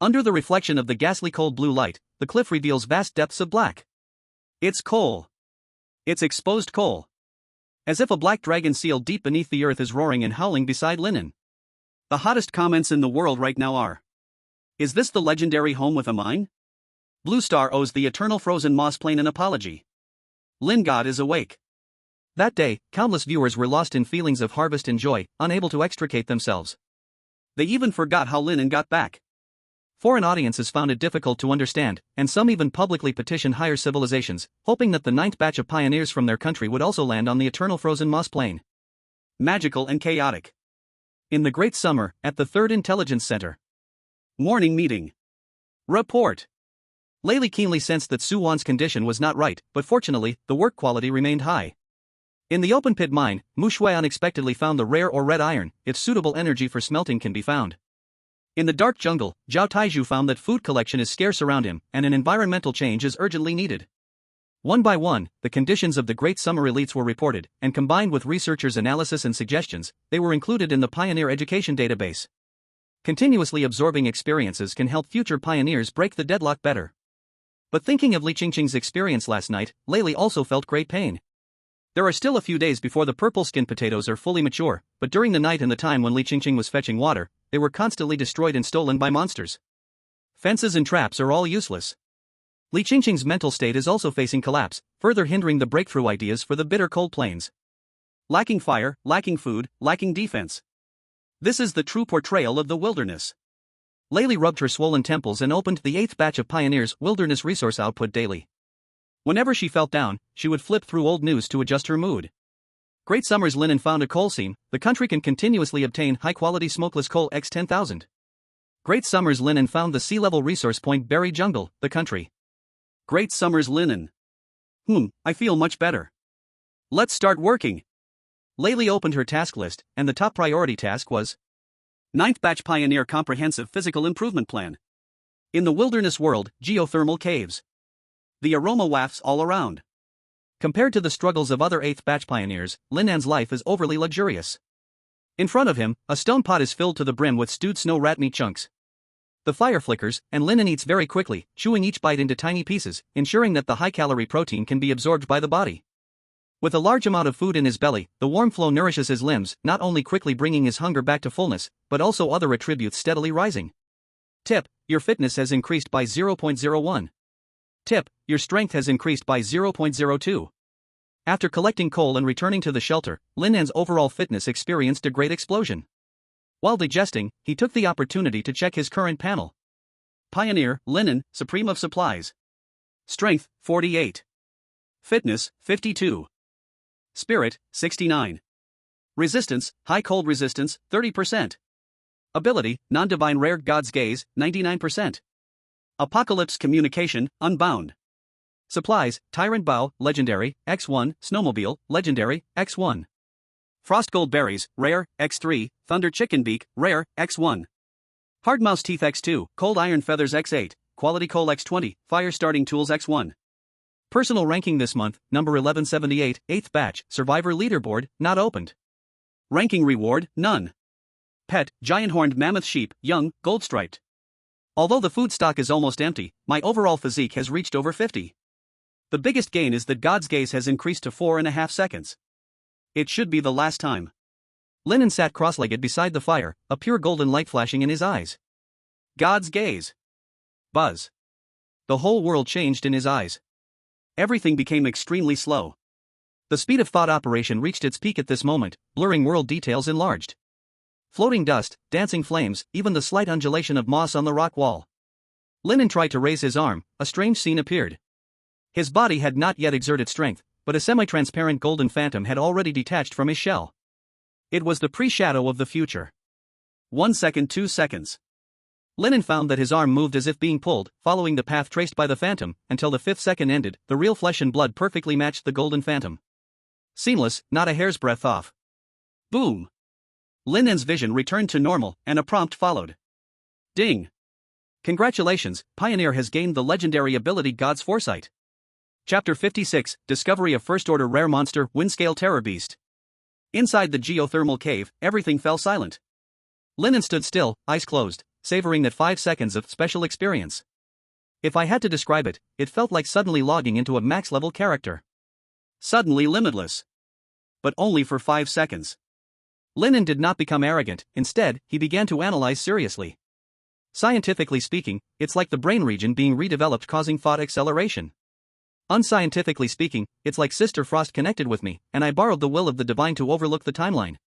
Under the reflection of the ghastly cold blue light, the cliff reveals vast depths of black. It's coal. It's exposed coal. As if a black dragon seal deep beneath the earth is roaring and howling beside Lin An. The hottest comments in the world right now are: is this the legendary home with a mine? Blue Star owes the eternal frozen moss plain an apology. Lin God is awake. That day, countless viewers were lost in feelings of harvest and joy, unable to extricate themselves. They even forgot how Lin An got back. Foreign audiences found it difficult to understand, and some even publicly petitioned higher civilizations, hoping that the ninth batch of pioneers from their country would also land on the eternal frozen moss plain. Magical and chaotic. In the Great Summer, at the Third Intelligence Center. Morning meeting. Report. Layli keenly sensed that Su Wan's condition was not right, but fortunately, the work quality remained high. In the open pit mine, Mu Shui unexpectedly found the rare or red iron, if suitable energy for smelting can be found. In the dark jungle, Zhao Taizhu found that food collection is scarce around him, and an environmental change is urgently needed. One by one, the conditions of the Great Summer elites were reported, and combined with researchers' analysis and suggestions, they were included in the Pioneer Education Database. Continuously absorbing experiences can help future pioneers break the deadlock better. But thinking of Li Qingqing's experience last night, Layli also felt great pain. There are still a few days before the purple skin potatoes are fully mature, but during the night and the time when Li Qingqing was fetching water, they were constantly destroyed and stolen by monsters. Fences and traps are all useless. Li Qingqing's mental state is also facing collapse, further hindering the breakthrough ideas for the bitter cold plains. Lacking fire, lacking food, lacking defense. This is the true portrayal of the wilderness. Layli rubbed her swollen temples and opened the 8th batch of Pioneer's wilderness resource output daily. Whenever she felt down, she would flip through old news to adjust her mood. Great Summer's Lin An found a coal seam. The country can continuously obtain high-quality smokeless coal x 10,000. Great Summer's Lin An found the sea-level resource point Berry Jungle, the country. Great Summer's Lin An. I feel much better. Let's start working. Layli opened her task list, and the top priority task was 9th Batch Pioneer Comprehensive Physical Improvement Plan. In the wilderness world, geothermal caves. The aroma wafts all around. Compared to the struggles of other 8th Batch pioneers, Lin An's life is overly luxurious. In front of him, a stone pot is filled to the brim with stewed snow rat meat chunks. The fire flickers, and Lin An eats very quickly, chewing each bite into tiny pieces, ensuring that the high-calorie protein can be absorbed by the body. With a large amount of food in his belly, the warm flow nourishes his limbs, not only quickly bringing his hunger back to fullness, but also other attributes steadily rising. Tip: your fitness has increased by 0.01. Tip: your strength has increased by 0.02. After collecting coal and returning to the shelter, Lin An's overall fitness experienced a great explosion. While digesting, he took the opportunity to check his current panel. Pioneer, Lin An, Supreme of Supplies. Strength, 48. Fitness, 52. Spirit, 69. Resistance, high cold resistance, 30%. Ability, non-divine rare God's gaze, 99%. Apocalypse communication, unbound. Supplies, Tyrant Bow, Legendary, X1, Snowmobile, Legendary, X1. Frost Gold Berries, Rare, X3, Thunder Chicken Beak, Rare, X1. Hard Mouse Teeth X2, Cold Iron Feathers X8, Quality Coal X20, Fire Starting Tools X1. Personal ranking this month, number 1178, 8th batch, Survivor Leaderboard, not opened. Ranking reward, none. Pet, Giant Horned Mammoth Sheep, Young, Gold Striped. Although the food stock is almost empty, my overall physique has reached over 50. The biggest gain is that God's gaze has increased to 4.5 seconds. It should be the last time. Lin An sat cross-legged beside the fire, a pure golden light flashing in his eyes. God's gaze. Buzz. The whole world changed in his eyes. Everything became extremely slow. The speed of thought operation reached its peak at this moment, blurring world details enlarged. Floating dust, dancing flames, even the slight undulation of moss on the rock wall. Lin An tried to raise his arm, a strange scene appeared. His body had not yet exerted strength, but a semi-transparent golden phantom had already detached from his shell. It was the pre-shadow of the future. 1 second, 2 seconds. Lin An found that his arm moved as if being pulled, following the path traced by the phantom, until the 5th second ended, the real flesh and blood perfectly matched the golden phantom. Seamless, not a hair's breadth off. Boom! Lin An's vision returned to normal, and a prompt followed. Ding! Congratulations, Pioneer has gained the legendary ability God's Foresight. Chapter 56, Discovery of First Order Rare Monster, Windscale Terror Beast. Inside the geothermal cave, everything fell silent. Lin An stood still, eyes closed, savoring that 5 seconds of special experience. If I had to describe it, it felt like suddenly logging into a max-level character. Suddenly limitless. But only for 5 seconds. Lin An did not become arrogant, instead, he began to analyze seriously. Scientifically speaking, it's like the brain region being redeveloped causing thought acceleration. Unscientifically speaking, it's like Sister Frost connected with me, and I borrowed the will of the divine to overlook the timeline.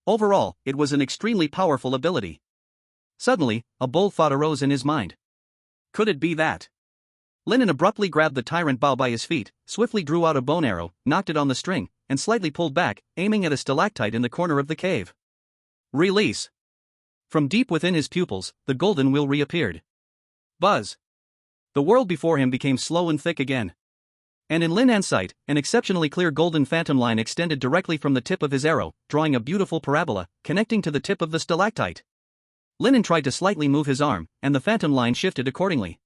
Overall, it was an extremely powerful ability. Suddenly, a bold thought arose in his mind. Could it be that? Lin An abruptly grabbed the Tyrant Bow by his feet, swiftly drew out a bone arrow, knocked it on the string, and slightly pulled back, aiming at a stalactite in the corner of the cave. Release. From deep within his pupils, the golden wheel reappeared. Buzz. The world before him became slow and thick again. And in Lin An's sight, an exceptionally clear golden phantom line extended directly from the tip of his arrow, drawing a beautiful parabola, connecting to the tip of the stalactite. Lin An tried to slightly move his arm, and the phantom line shifted accordingly.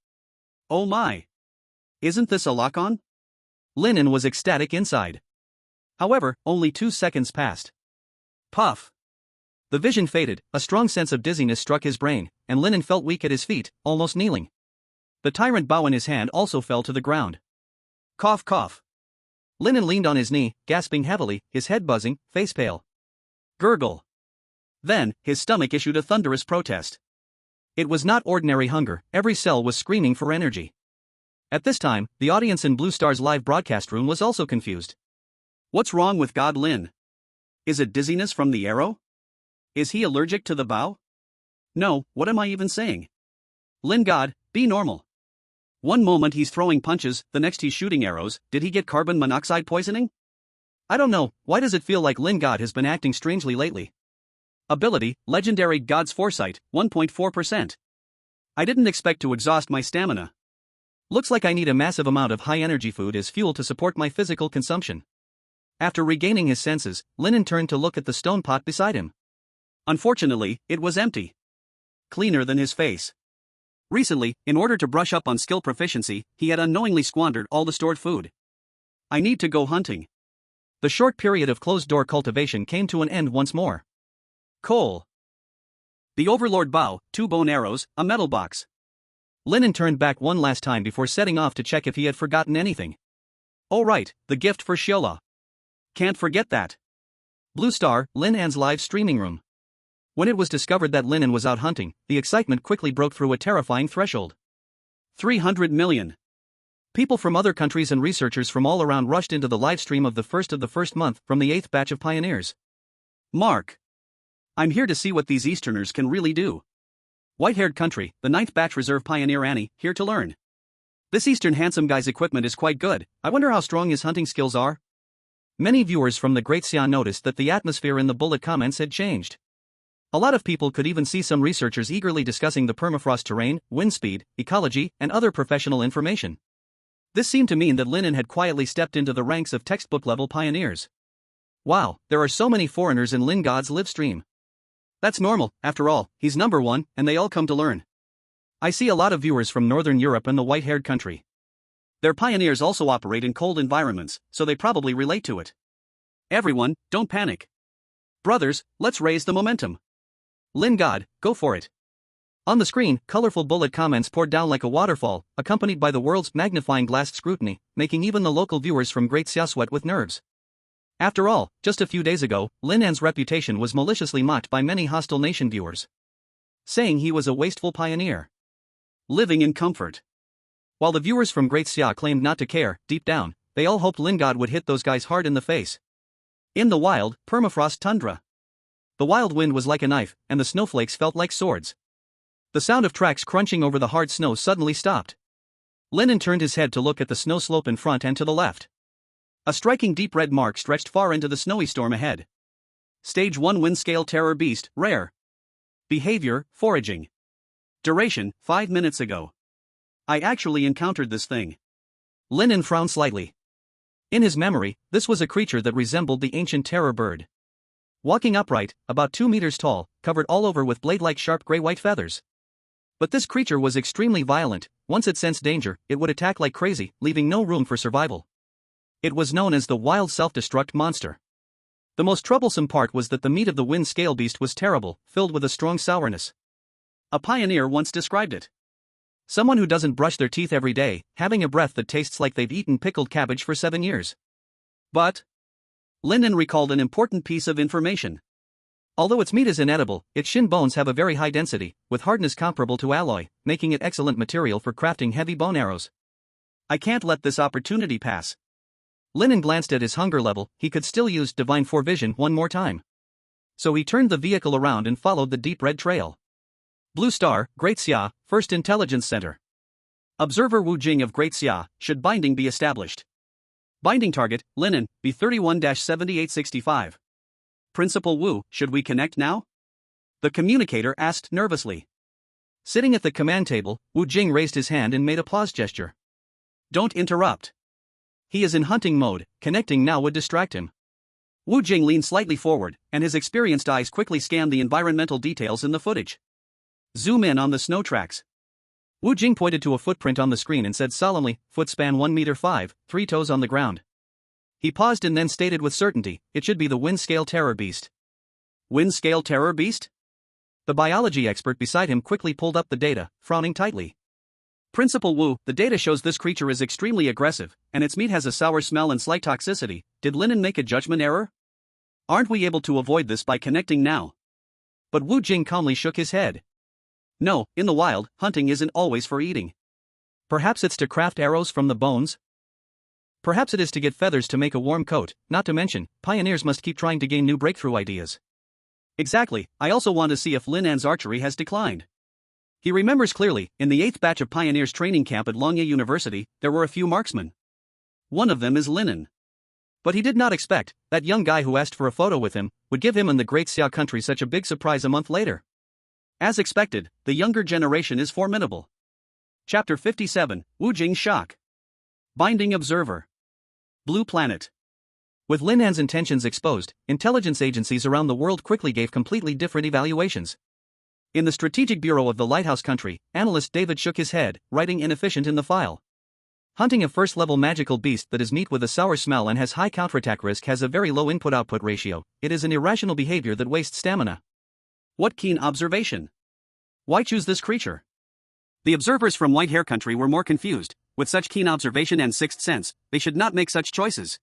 Oh my! Isn't this a lock-on? Lin An was ecstatic inside. However, only 2 seconds passed. Puff! The vision faded, a strong sense of dizziness struck his brain, and Lin An felt weak at his feet, almost kneeling. The Tyrant Bow in his hand also fell to the ground. Cough cough. Lin An leaned on his knee, gasping heavily, his head buzzing, face pale. Gurgle. Then, his stomach issued a thunderous protest. It was not ordinary hunger, every cell was screaming for energy. At this time, the audience in Blue Star's live broadcast room was also confused. What's wrong with God Lin? Is it dizziness from the arrow? Is he allergic to the bow? No, what am I even saying? Lin God, be normal. One moment he's throwing punches, the next he's shooting arrows. Did he get carbon monoxide poisoning? I don't know, why does it feel like Lin God has been acting strangely lately? Ability, Legendary God's Foresight, 1.4%. I didn't expect to exhaust my stamina. Looks like I need a massive amount of high-energy food as fuel to support my physical consumption. After regaining his senses, Lin An turned to look at the stone pot beside him. Unfortunately, it was empty. Cleaner than his face. Recently, in order to brush up on skill proficiency, he had unknowingly squandered all the stored food. I need to go hunting. The short period of closed-door cultivation came to an end once more. Coal. The Overlord Bow, 2 bone arrows, a metal box. Lin An turned back one last time before setting off to check if he had forgotten anything. Oh right, the gift for Shiola. Can't forget that. Blue Star, Lin An's live streaming room. When it was discovered that Lin An was out hunting, the excitement quickly broke through a terrifying threshold. 300 million. People from other countries and researchers from all around rushed into the live stream of the first month from the 8th batch of pioneers. Mark. I'm here to see what these Easterners can really do. White-haired country, the 9th batch reserve pioneer Annie, here to learn. This Eastern handsome guy's equipment is quite good, I wonder how strong his hunting skills are? Many viewers from the Great Xia noticed that the atmosphere in the bullet comments had changed. A lot of people could even see some researchers eagerly discussing the permafrost terrain, wind speed, ecology, and other professional information. This seemed to mean that Lin An had quietly stepped into the ranks of textbook-level pioneers. Wow, there are so many foreigners in Lin God's Livestream. That's normal, after all, he's number one, and they all come to learn. I see a lot of viewers from Northern Europe and the white-haired country. Their pioneers also operate in cold environments, so they probably relate to it. Everyone, don't panic. Brothers, let's raise the momentum. Lin God, go for it. On the screen, colorful bullet comments poured down like a waterfall, accompanied by the world's magnifying glass scrutiny, making even the local viewers from Great Xia sweat with nerves. After all, just a few days ago, Lin An's reputation was maliciously mocked by many hostile nation viewers, saying he was a wasteful pioneer, living in comfort. While the viewers from Great Xia claimed not to care, deep down, they all hoped Lin God would hit those guys hard in the face. In the wild, permafrost tundra. The wild wind was like a knife, and the snowflakes felt like swords. The sound of tracks crunching over the hard snow suddenly stopped. Lin An turned his head to look at the snow slope in front and to the left. A striking deep red mark stretched far into the snowy storm ahead. Stage 1 Wind Scale Terror Beast, Rare. Behavior, Foraging. Duration, 5 minutes ago. I actually encountered this thing. Lin An frowned slightly. In his memory, this was a creature that resembled the ancient terror bird. Walking upright, about 2 meters tall, covered all over with blade-like sharp gray-white feathers. But this creature was extremely violent. Once it sensed danger, it would attack like crazy, leaving no room for survival. It was known as the wild self-destruct monster. The most troublesome part was that the meat of the wind scale beast was terrible, filled with a strong sourness. A pioneer once described it. Someone who doesn't brush their teeth every day, having a breath that tastes like they've eaten pickled cabbage for 7 years. But Lin An recalled an important piece of information. Although its meat is inedible, its shin bones have a very high density, with hardness comparable to alloy, making it excellent material for crafting heavy bone arrows. I can't let this opportunity pass. Lin An glanced at his hunger level. He could still use Divine Forevision one more time. So he turned the vehicle around and followed the deep red trail. Blue Star, Great Xia, First Intelligence Center. Observer Wu Jing of Great Xia, should binding be established? Binding target, Lin An, B31-7865. Principal Wu, should we connect now? The communicator asked nervously. Sitting at the command table, Wu Jing raised his hand and made a pause gesture. Don't interrupt. He is in hunting mode, connecting now would distract him. Wu Jing leaned slightly forward, and his experienced eyes quickly scanned the environmental details in the footage. Zoom in on the snow tracks. Wu Jing pointed to a footprint on the screen and said solemnly, foot span 1 meter 5, 3 toes on the ground. He paused and then stated with certainty, it should be the wind scale terror beast. Wind scale terror beast? The biology expert beside him quickly pulled up the data, frowning tightly. Principal Wu, the data shows this creature is extremely aggressive, and its meat has a sour smell and slight toxicity. Did Lin An make a judgment error? Aren't we able to avoid this by connecting now? But Wu Jing calmly shook his head. No, in the wild, hunting isn't always for eating. Perhaps it's to craft arrows from the bones? Perhaps it is to get feathers to make a warm coat, not to mention, pioneers must keep trying to gain new breakthrough ideas. Exactly, I also want to see if Lin An's archery has declined. He remembers clearly, in the 8th batch of pioneers training camp at Longye University, there were a few marksmen. One of them is Lin An. But he did not expect, that young guy who asked for a photo with him, would give him and the Great Xia country such a big surprise a month later. As expected, the younger generation is formidable. Chapter 57, Wu Jing's Shock. Binding Observer. Blue Planet. With Lin An's intentions exposed, intelligence agencies around the world quickly gave completely different evaluations. In the Strategic Bureau of the Lighthouse Country, analyst David shook his head, writing inefficient in the file. Hunting a first-level magical beast that is meat with a sour smell and has high counterattack risk has a very low input-output ratio. It is an irrational behavior that wastes stamina. What keen observation! Why choose this creature? The observers from White Hair Country were more confused. With such keen observation and sixth sense, they should not make such choices.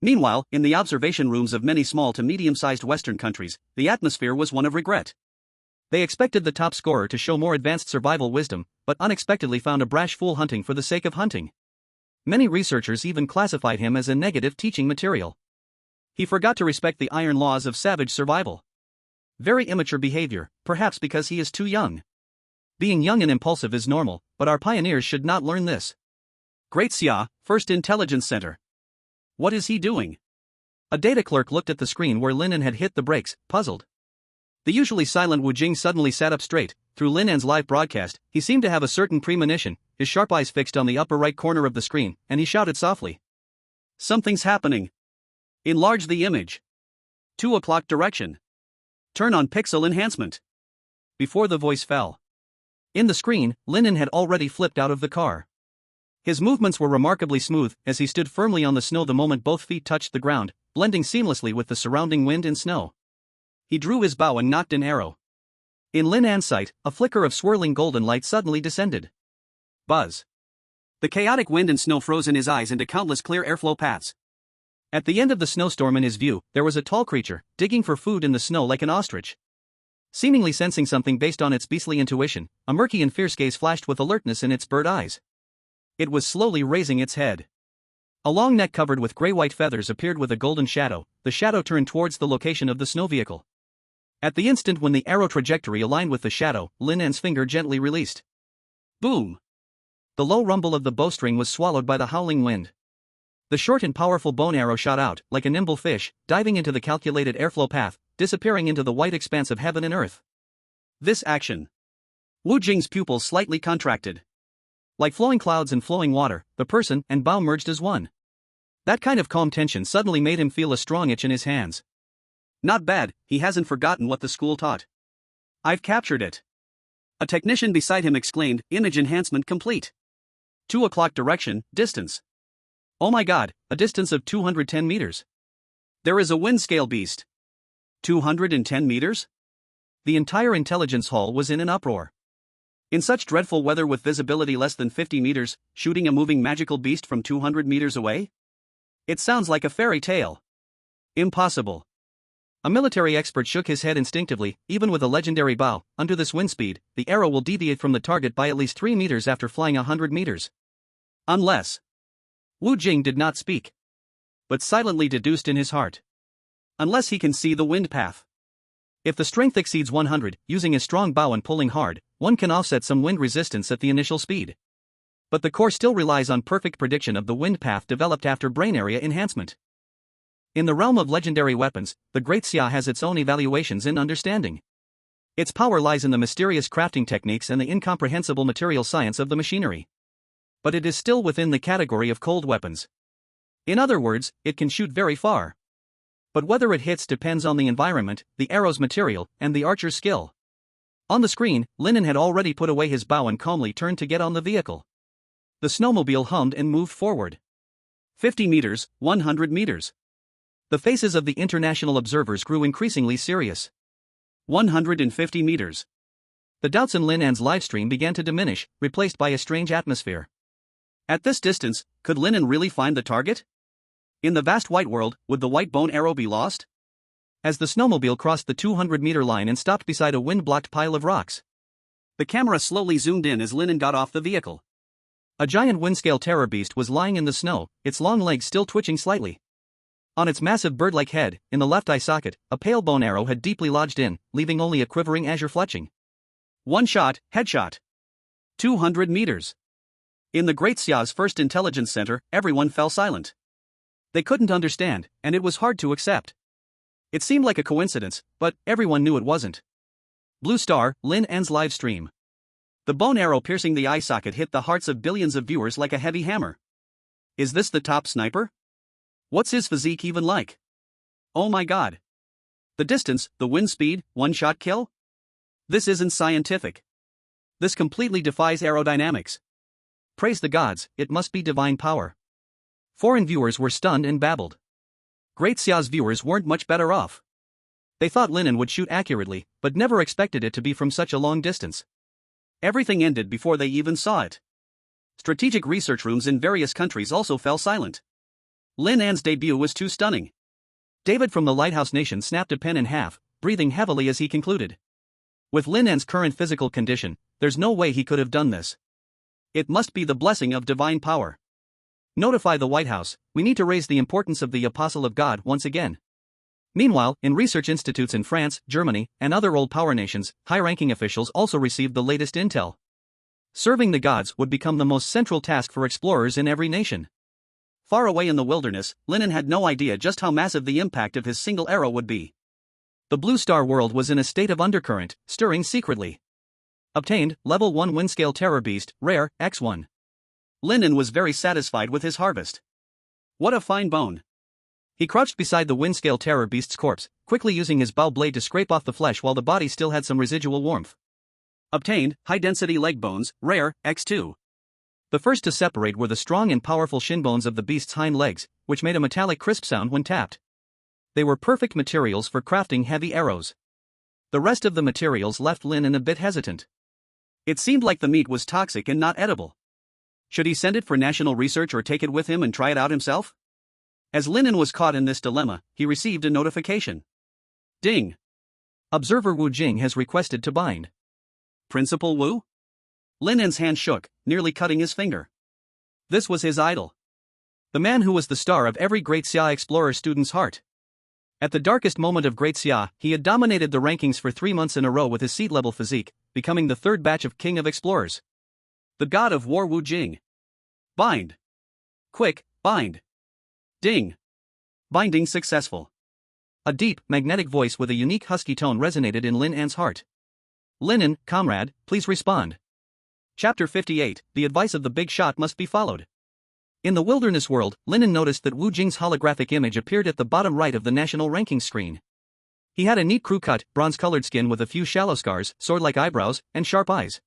Meanwhile, in the observation rooms of many small to medium-sized Western countries, the atmosphere was one of regret. They expected the top scorer to show more advanced survival wisdom, but unexpectedly found a brash fool hunting for the sake of hunting. Many researchers even classified him as a negative teaching material. He forgot to respect the iron laws of savage survival. Very immature behavior, perhaps because he is too young. Being young and impulsive is normal, but our pioneers should not learn this. Great Xia, First Intelligence Center. What is he doing? A data clerk looked at the screen where Lin An had hit the brakes, puzzled. The usually silent Wu Jing suddenly sat up straight. Through Lin An's live broadcast, he seemed to have a certain premonition, his sharp eyes fixed on the upper right corner of the screen, and he shouted softly. Something's happening. Enlarge the image. 2 o'clock direction. Turn on pixel enhancement. Before the voice fell. In the screen, Lin An had already flipped out of the car. His movements were remarkably smooth as he stood firmly on the snow the moment both feet touched the ground, blending seamlessly with the surrounding wind and snow. He drew his bow and nocked an arrow. In Lin An's sight, a flicker of swirling golden light suddenly descended. Buzz. The chaotic wind and snow froze in his eyes into countless clear airflow paths. At the end of the snowstorm in his view, there was a tall creature, digging for food in the snow like an ostrich. Seemingly sensing something based on its beastly intuition, a murky and fierce gaze flashed with alertness in its bird eyes. It was slowly raising its head. A long neck covered with gray-white feathers appeared with a golden shadow. The shadow turned towards the location of the snow vehicle. At the instant when the arrow trajectory aligned with the shadow, Lin An's finger gently released. Boom! The low rumble of the bowstring was swallowed by the howling wind. The short and powerful bone arrow shot out, like a nimble fish, diving into the calculated airflow path, disappearing into the white expanse of heaven and earth. This action. Wu Jing's pupils slightly contracted. Like flowing clouds and flowing water, the person and bow merged as one. That kind of calm tension suddenly made him feel a strong itch in his hands. Not bad, he hasn't forgotten what the school taught. I've captured it. A technician beside him exclaimed, image enhancement complete. 2 o'clock direction, distance. Oh my god, a distance of 210 meters. There is a wind scale beast. 210 meters? The entire intelligence hall was in an uproar. In such dreadful weather with visibility less than 50 meters, shooting a moving magical beast from 200 meters away? It sounds like a fairy tale. Impossible. A military expert shook his head instinctively. Even with a legendary bow, under this wind speed, the arrow will deviate from the target by at least 3 meters after flying 100 meters. Unless. Wu Jing did not speak. But silently deduced in his heart. Unless he can see the wind path. If the strength exceeds 100, using a strong bow and pulling hard, one can offset some wind resistance at the initial speed. But the core still relies on perfect prediction of the wind path developed after brain area enhancement. In the realm of legendary weapons, the Great Xia has its own evaluations and understanding. Its power lies in the mysterious crafting techniques and the incomprehensible material science of the machinery. But it is still within the category of cold weapons. In other words, it can shoot very far. But whether it hits depends on the environment, the arrow's material, and the archer's skill. On the screen, Lin An had already put away his bow and calmly turned to get on the vehicle. The snowmobile hummed and moved forward. 50 meters, 100 meters. The faces of the international observers grew increasingly serious. 150 meters. The doubts in Lin An's livestream began to diminish, replaced by a strange atmosphere. At this distance, could Lin An really find the target? In the vast white world, would the white bone arrow be lost? As the snowmobile crossed the 200-meter line and stopped beside a wind-blocked pile of rocks. The camera slowly zoomed in as Lin An got off the vehicle. A giant windscale terror beast was lying in the snow, its long legs still twitching slightly. On its massive bird-like head, in the left eye socket, a pale bone arrow had deeply lodged in, leaving only a quivering azure fletching. One shot, headshot. 200 meters. In the Great Xia's first intelligence center, everyone fell silent. They couldn't understand, and it was hard to accept. It seemed like a coincidence, but everyone knew it wasn't. Blue Star, Lin An's live stream. The bone arrow piercing the eye socket hit the hearts of billions of viewers like a heavy hammer. Is this the top sniper? What's his physique even like? Oh my god. The distance, the wind speed, one-shot kill? This isn't scientific. This completely defies aerodynamics. Praise the gods, it must be divine power. Foreign viewers were stunned and babbled. Great Xia's viewers weren't much better off. They thought Lin An would shoot accurately, but never expected it to be from such a long distance. Everything ended before they even saw it. Strategic research rooms in various countries also fell silent. Lin An's debut was too stunning. David from the Lighthouse Nation snapped a pen in half, breathing heavily as he concluded. With Lin An's current physical condition, there's no way he could have done this. It must be the blessing of divine power. Notify the White House, we need to raise the importance of the Apostle of God once again. Meanwhile, in research institutes in France, Germany, and other old power nations, high-ranking officials also received the latest intel. Serving the gods would become the most central task for explorers in every nation. Far away in the wilderness, Lin An had no idea just how massive the impact of his single arrow would be. The blue star world was in a state of undercurrent, stirring secretly. Obtained, level 1 Windscale Terror Beast, rare, X1. Lin An was very satisfied with his harvest. What a fine bone. He crouched beside the Windscale Terror Beast's corpse, quickly using his bow blade to scrape off the flesh while the body still had some residual warmth. Obtained, high-density leg bones, rare, X2. The first to separate were the strong and powerful shin bones of the beast's hind legs, which made a metallic crisp sound when tapped. They were perfect materials for crafting heavy arrows. The rest of the materials left Lin An a bit hesitant. It seemed like the meat was toxic and not edible. Should he send it for national research or take it with him and try it out himself? As Lin An was caught in this dilemma, he received a notification. Ding! Observer Wu Jing has requested to bind. Principal Wu? Lin An's hand shook, nearly cutting his finger. This was his idol. The man who was the star of every Great Xia explorer student's heart. At the darkest moment of Great Xia, he had dominated the rankings for 3 months in a row with his seat-level physique, becoming the third batch of King of Explorers. The god of war Wu Jing. Bind. Quick, bind. Ding. Binding successful. A deep, magnetic voice with a unique husky tone resonated in Lin An's heart. Lin An, comrade, please respond. Chapter 58, The advice of the big shot must be followed. In the wilderness world, Lin An noticed that Wu Jing's holographic image appeared at the bottom right of the national rankings screen. He had a neat crew-cut, bronze-colored skin with a few shallow scars, sword-like eyebrows, and sharp eyes.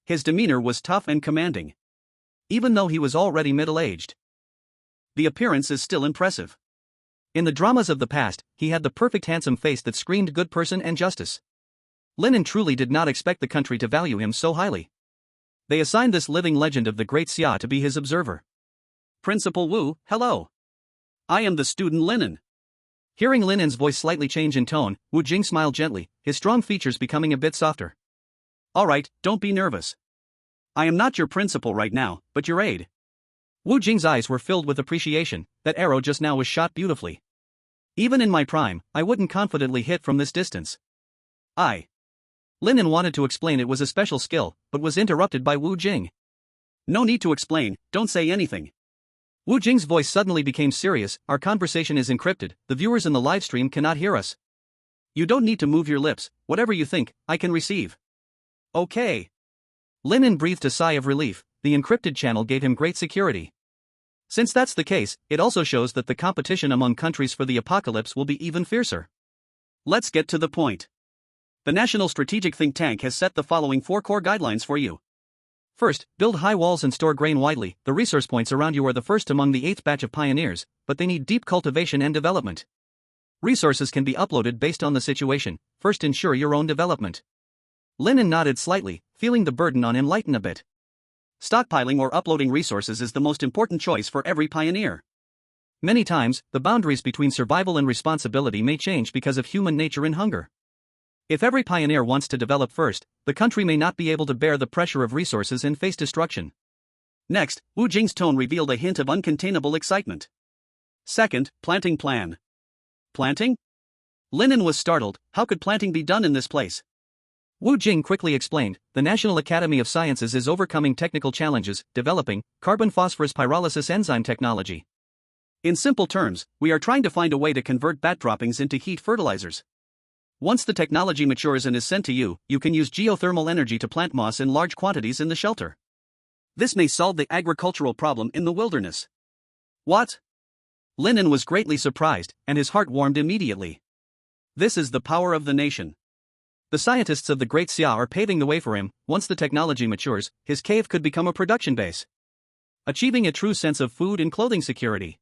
His demeanor was tough and commanding. Even though he was already middle-aged, the appearance is still impressive. In the dramas of the past, he had the perfect handsome face that screamed good person and justice. Lin An truly did not expect the country to value him so highly. They assigned this living legend of the Great Xia to be his observer. Principal Wu, hello. I am the student Lin An. Hearing Lin An's voice slightly change in tone, Wu Jing smiled gently, his strong features becoming a bit softer. Alright, don't be nervous. I am not your principal right now, but your aide. Wu Jing's eyes were filled with appreciation. That arrow just now was shot beautifully. Even in my prime, I wouldn't confidently hit from this distance. Lin An wanted to explain it was a special skill, but was interrupted by Wu Jing. No need to explain, don't say anything. Wu Jing's voice suddenly became serious. Our conversation is encrypted, the viewers in the livestream cannot hear us. You don't need to move your lips, whatever you think, I can receive. Okay. Lin An breathed a sigh of relief. The encrypted channel gave him great security. Since that's the case, it also shows that the competition among countries for the apocalypse will be even fiercer. Let's get to the point. The National Strategic Think Tank has set the following 4 core guidelines for you. First, build high walls and store grain widely. The resource points around you are the first among the 8th batch of pioneers, but they need deep cultivation and development. Resources can be uploaded based on the situation. First, ensure your own development. Lin An nodded slightly, feeling the burden on him lighten a bit. Stockpiling or uploading resources is the most important choice for every pioneer. Many times, the boundaries between survival and responsibility may change because of human nature and hunger. If every pioneer wants to develop first, the country may not be able to bear the pressure of resources and face destruction. Next, Wu Jing's tone revealed a hint of uncontainable excitement. Second, planting plan. Planting? Lin An was startled. How could planting be done in this place? Wu Jing quickly explained, the National Academy of Sciences is overcoming technical challenges, developing carbon-phosphorus pyrolysis enzyme technology. In simple terms, we are trying to find a way to convert bat droppings into heat fertilizers. Once the technology matures and is sent to you, you can use geothermal energy to plant moss in large quantities in the shelter. This may solve the agricultural problem in the wilderness. What? Lin An was greatly surprised, and his heart warmed immediately. This is the power of the nation. The scientists of the Great Xia are paving the way for him. Once the technology matures, his cave could become a production base, achieving a true sense of food and clothing security.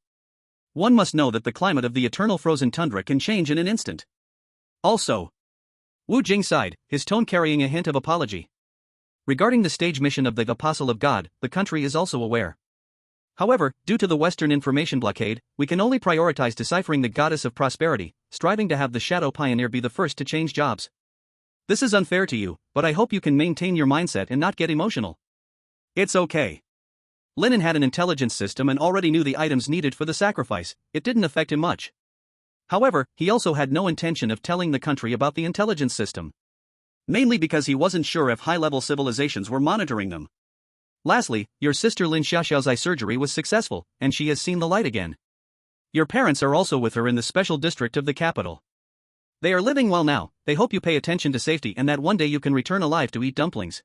One must know that the climate of the eternal frozen tundra can change in an instant. Also, Wu Jing sighed, his tone carrying a hint of apology. Regarding the stage mission of the Apostle of God, the country is also aware. However, due to the Western information blockade, we can only prioritize deciphering the goddess of prosperity, striving to have the Shadow Pioneer be the first to change jobs. This is unfair to you, but I hope you can maintain your mindset and not get emotional. It's okay. Lin An had an intelligence system and already knew the items needed for the sacrifice. It didn't affect him much. However, he also had no intention of telling the country about the intelligence system. Mainly because he wasn't sure if high-level civilizations were monitoring them. Lastly, your sister Lin Xiaoxiao's eye surgery was successful, and she has seen the light again. Your parents are also with her in the special district of the capital. They are living well now, they hope you pay attention to safety and that one day you can return alive to eat dumplings.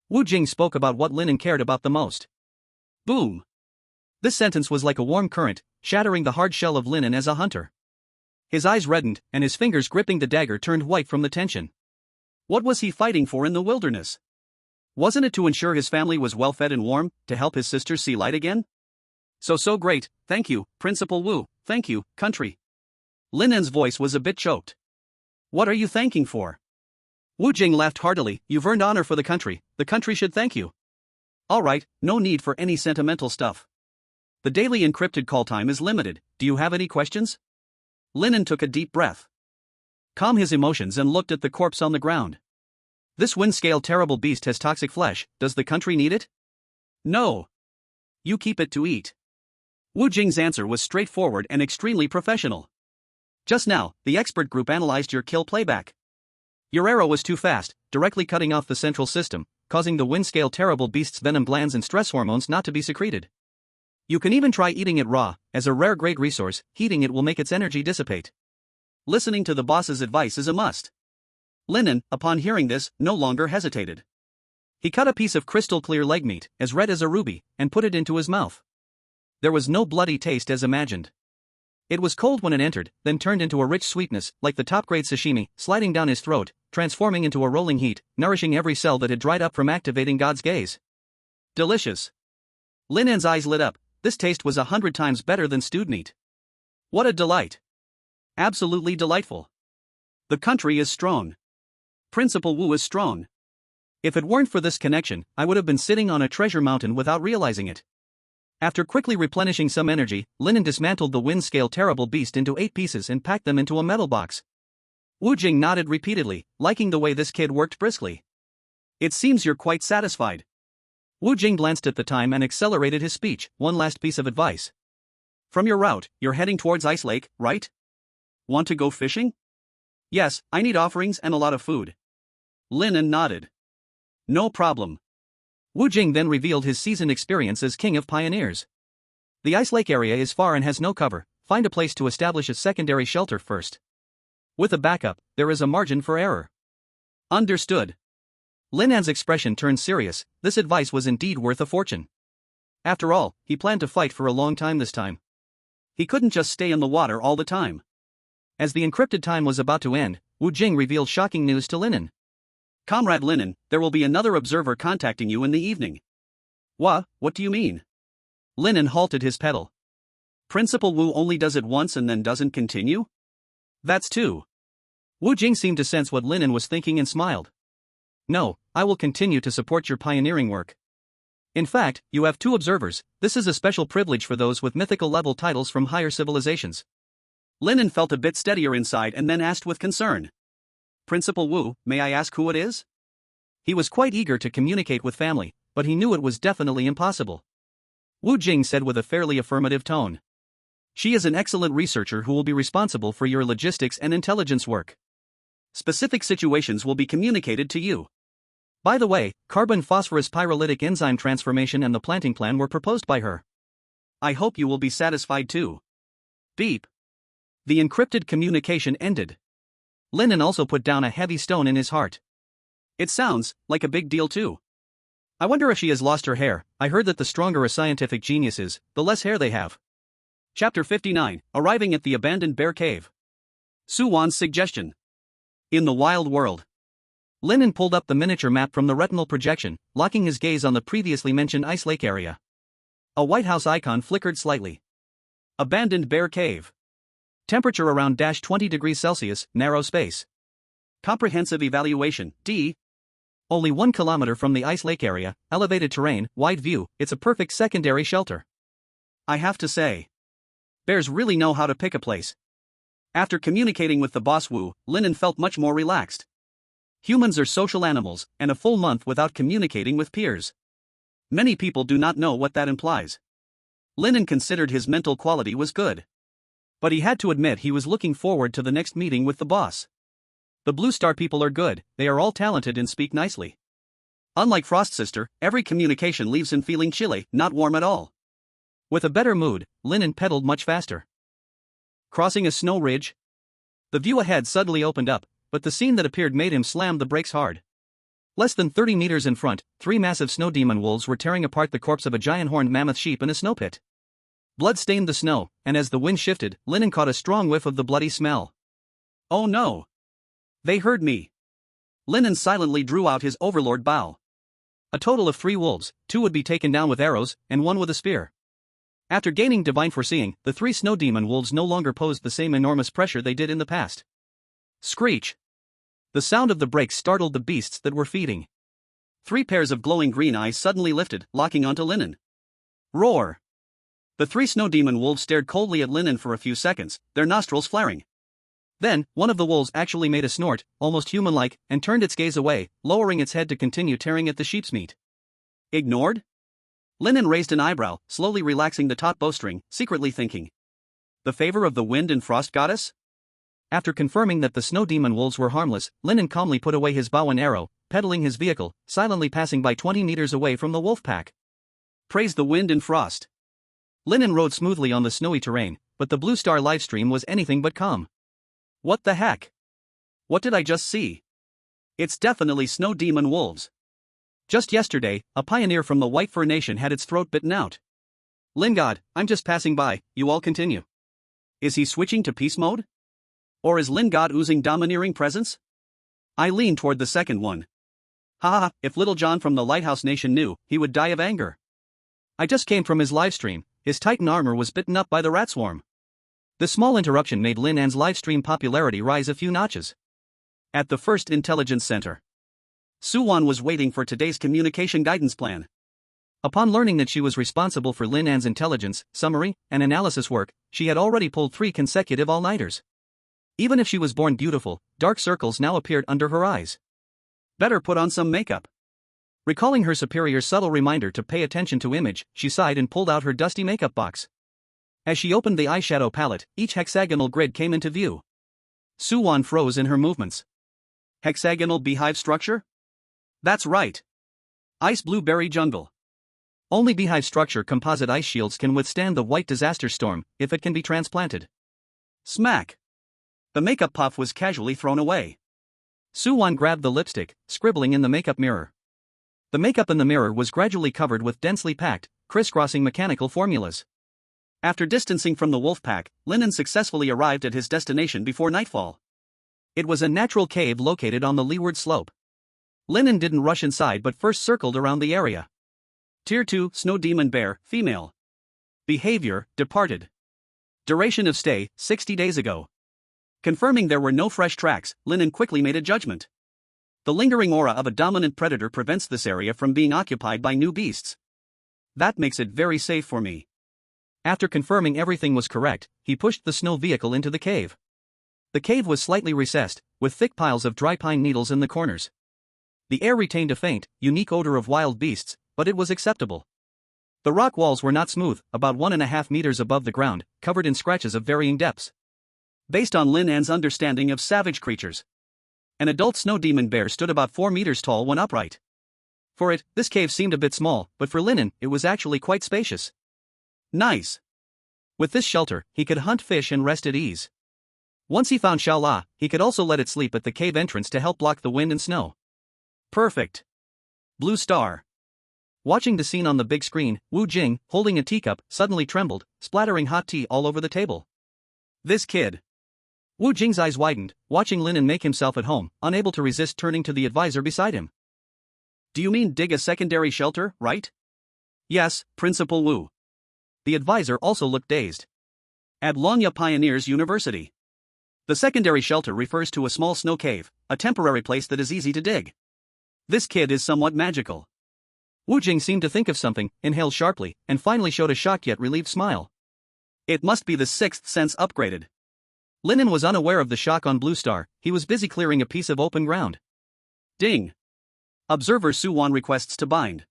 Wu Jing spoke about what Lin An cared about the most. Boom! This sentence was like a warm current, shattering the hard shell of Lin An as a hunter. His eyes reddened, and his fingers gripping the dagger turned white from the tension. What was he fighting for in the wilderness? Wasn't it to ensure his family was well fed and warm, to help his sisters see light again? So great, thank you, Principal Wu, thank you, country. Lin An's voice was a bit choked. What are you thanking for? Wu Jing laughed heartily, you've earned honor for the country should thank you. Alright, no need for any sentimental stuff. The daily encrypted call time is limited, do you have any questions? Lin An took a deep breath. Calm his emotions and looked at the corpse on the ground. This wind-scale terrible beast has toxic flesh, does the country need it? No. You keep it to eat. Wu Jing's answer was straightforward and extremely professional. Just now, the expert group analyzed your kill playback. Your arrow was too fast, directly cutting off the central system, causing the wind-scale terrible beast's venom glands and stress hormones not to be secreted. You can even try eating it raw, as a rare great resource, heating it will make its energy dissipate. Listening to the boss's advice is a must. Lin An, upon hearing this, no longer hesitated. He cut a piece of crystal-clear leg meat, as red as a ruby, and put it into his mouth. There was no bloody taste as imagined. It was cold when it entered, then turned into a rich sweetness, like the top-grade sashimi, sliding down his throat, transforming into a rolling heat, nourishing every cell that had dried up from activating God's gaze. Delicious. Lin An's eyes lit up, this taste was 100 times better than stewed meat. What a delight. Absolutely delightful. The country is strong. Principal Wu is strong. If it weren't for this connection, I would have been sitting on a treasure mountain without realizing it. After quickly replenishing some energy, Lin An dismantled the wind-scale terrible beast into 8 pieces and packed them into a metal box. Wu Jing nodded repeatedly, liking the way this kid worked briskly. It seems you're quite satisfied. Wu Jing glanced at the time and accelerated his speech, one last piece of advice. From your route, you're heading towards Ice Lake, right? Want to go fishing? Yes, I need offerings and a lot of food. Lin An nodded. No problem. Wu Jing then revealed his seasoned experience as king of pioneers. The Ice Lake area is far and has no cover, find a place to establish a secondary shelter first. With a backup, there is a margin for error. Understood. Lin An's expression turned serious, this advice was indeed worth a fortune. After all, he planned to fight for a long time this time. He couldn't just stay in the water all the time. As the encrypted time was about to end, Wu Jing revealed shocking news to Lin An. Comrade Lin An, there will be another observer contacting you in the evening. What do you mean? Lin An halted his pedal. Principal Wu only does it once and then doesn't continue? That's two. Wu Jing seemed to sense what Lin An was thinking and smiled. No, I will continue to support your pioneering work. In fact, you have 2 observers, this is a special privilege for those with mythical level titles from higher civilizations. Lin An felt a bit steadier inside and then asked with concern. Principal Wu, may I ask who it is? He was quite eager to communicate with family, but he knew it was definitely impossible. Wu Jing said with a fairly affirmative tone. She is an excellent researcher who will be responsible for your logistics and intelligence work. Specific situations will be communicated to you. By the way, carbon-phosphorus pyrolytic enzyme transformation and the planting plan were proposed by her. I hope you will be satisfied too. Beep. The encrypted communication ended. Lin An also put down a heavy stone in his heart. It sounds like a big deal too. I wonder if she has lost her hair. I heard that the stronger a scientific genius is, the less hair they have. Chapter 59, Arriving at the Abandoned Bear Cave. Su Wan's suggestion. In the wild world. Lin An pulled up the miniature map from the retinal projection, locking his gaze on the previously mentioned Ice Lake area. A White House icon flickered slightly. Abandoned Bear Cave. Temperature around -20 degrees Celsius, narrow space. Comprehensive evaluation, D. Only 1 kilometer from the Ice Lake area, elevated terrain, wide view, it's a perfect secondary shelter. I have to say. Bears really know how to pick a place. After communicating with the boss Wu, Lin An felt much more relaxed. Humans are social animals, and a full month without communicating with peers. Many people do not know what that implies. Lin An considered his mental quality was good. But he had to admit he was looking forward to the next meeting with the boss. The Blue Star people are good, they are all talented and speak nicely. Unlike Frost Sister, every communication leaves him feeling chilly, not warm at all. With a better mood, Lin An pedaled much faster. Crossing a snow ridge. The view ahead suddenly opened up, but the scene that appeared made him slam the brakes hard. Less than 30 meters in front, 3 massive snow demon wolves were tearing apart the corpse of a giant horned mammoth sheep in a snow pit. Blood stained the snow, and as the wind shifted, Lin An caught a strong whiff of the bloody smell. Oh no! They heard me! Lin An silently drew out his overlord bow. A total of 3 wolves, 2 would be taken down with arrows, and 1 with a spear. After gaining divine foreseeing, the 3 snow demon wolves no longer posed the same enormous pressure they did in the past. Screech! The sound of the brakes startled the beasts that were feeding. 3 pairs of glowing green eyes suddenly lifted, locking onto Lin An. Roar! The 3 snow demon wolves stared coldly at Lin An for a few seconds, their nostrils flaring. Then, one of the wolves actually made a snort, almost human-like, and turned its gaze away, lowering its head to continue tearing at the sheep's meat. Ignored? Lin An raised an eyebrow, slowly relaxing the taut bowstring, secretly thinking. The favor of the wind and frost goddess? After confirming that the snow demon wolves were harmless, Lin An calmly put away his bow and arrow, pedaling his vehicle, silently passing by 20 meters away from the wolf pack. Praise the wind and frost. Lin An rode smoothly on the snowy terrain, but the Blue Star livestream was anything but calm. What the heck? What did I just see? It's definitely snow demon wolves. Just yesterday, a pioneer from the White Fur Nation had its throat bitten out. Lingard, I'm just passing by, you all continue. Is he switching to peace mode? Or is Lingard oozing domineering presence? I leaned toward the second one. Haha, if Little John from the Lighthouse Nation knew, he would die of anger. I just came from his livestream, his Titan armor was bitten up by the rat swarm. The small interruption made Lin An's livestream popularity rise a few notches. At the first intelligence center, Suwan was waiting for today's communication guidance plan. Upon learning that she was responsible for Lin An's intelligence, summary, and analysis work, she had already pulled 3 consecutive all-nighters. Even if she was born beautiful, dark circles now appeared under her eyes. Better put on some makeup. Recalling her superior's subtle reminder to pay attention to image, she sighed and pulled out her dusty makeup box. As she opened the eyeshadow palette, each hexagonal grid came into view. Suwan froze in her movements. Hexagonal beehive structure? That's right. Ice blueberry jungle. Only beehive structure composite ice shields can withstand the white disaster storm, if it can be transplanted. Smack. The makeup puff was casually thrown away. Suwan grabbed the lipstick, scribbling in the makeup mirror. The makeup in the mirror was gradually covered with densely packed, crisscrossing mechanical formulas. After distancing from the wolf pack, Lin An successfully arrived at his destination before nightfall. It was a natural cave located on the leeward slope. Lin An didn't rush inside but first circled around the area. Tier 2, Snow Demon Bear, female. Behavior, departed. Duration of stay, 60 days ago. Confirming there were no fresh tracks, Lin An quickly made a judgment. The lingering aura of a dominant predator prevents this area from being occupied by new beasts. That makes it very safe for me. After confirming everything was correct, he pushed the snow vehicle into the cave. The cave was slightly recessed, with thick piles of dry pine needles in the corners. The air retained a faint, unique odor of wild beasts, but it was acceptable. The rock walls were not smooth, about 1.5 meters above the ground, covered in scratches of varying depths. Based on Lin An's understanding of savage creatures, an adult snow demon bear stood about 4 meters tall when upright. For it, this cave seemed a bit small, but for Lin An, it was actually quite spacious. Nice. With this shelter, he could hunt fish and rest at ease. Once he found Xiaola, he could also let it sleep at the cave entrance to help block the wind and snow. Perfect. Blue Star. Watching the scene on the big screen, Wu Jing, holding a teacup, suddenly trembled, splattering hot tea all over the table. This kid. Wu Jing's eyes widened, watching Lin An make himself at home, unable to resist turning to the advisor beside him. Do you mean dig a secondary shelter, right? Yes, Principal Wu. The advisor also looked dazed. At Longya Pioneers University. The secondary shelter refers to a small snow cave, a temporary place that is easy to dig. This kid is somewhat magical. Wu Jing seemed to think of something, inhaled sharply, and finally showed a shocked yet relieved smile. It must be the sixth sense upgraded. Lin An was unaware of the shock on Blue Star, he was busy clearing a piece of open ground. Ding. Observer Suwan requests to bind.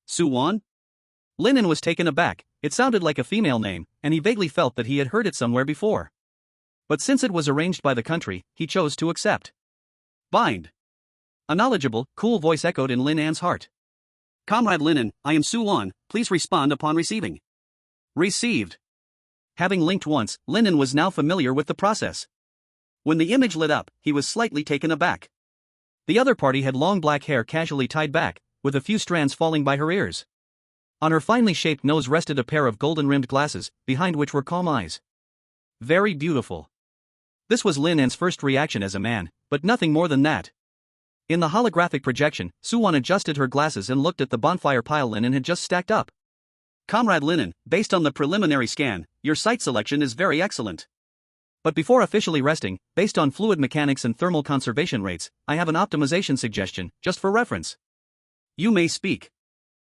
Suwan? Lin An was taken aback, it sounded like a female name, and he vaguely felt that he had heard it somewhere before. But since it was arranged by the country, he chose to accept. Bind. A knowledgeable, cool voice echoed in Lin An's heart. Comrade Lin An, I am Suwan, please respond upon receiving. Received. Having linked once, Lin An was now familiar with the process. When the image lit up, he was slightly taken aback. The other party had long black hair casually tied back, with a few strands falling by her ears. On her finely shaped nose rested a pair of golden-rimmed glasses, behind which were calm eyes. Very beautiful. This was Lin An's first reaction as a man, but nothing more than that. In the holographic projection, Suwon adjusted her glasses and looked at the bonfire pile Lin An had just stacked up. Comrade Lin An, based on the preliminary scan, your site selection is very excellent. But before officially resting, based on fluid mechanics and thermal conservation rates, I have an optimization suggestion, just for reference. You may speak.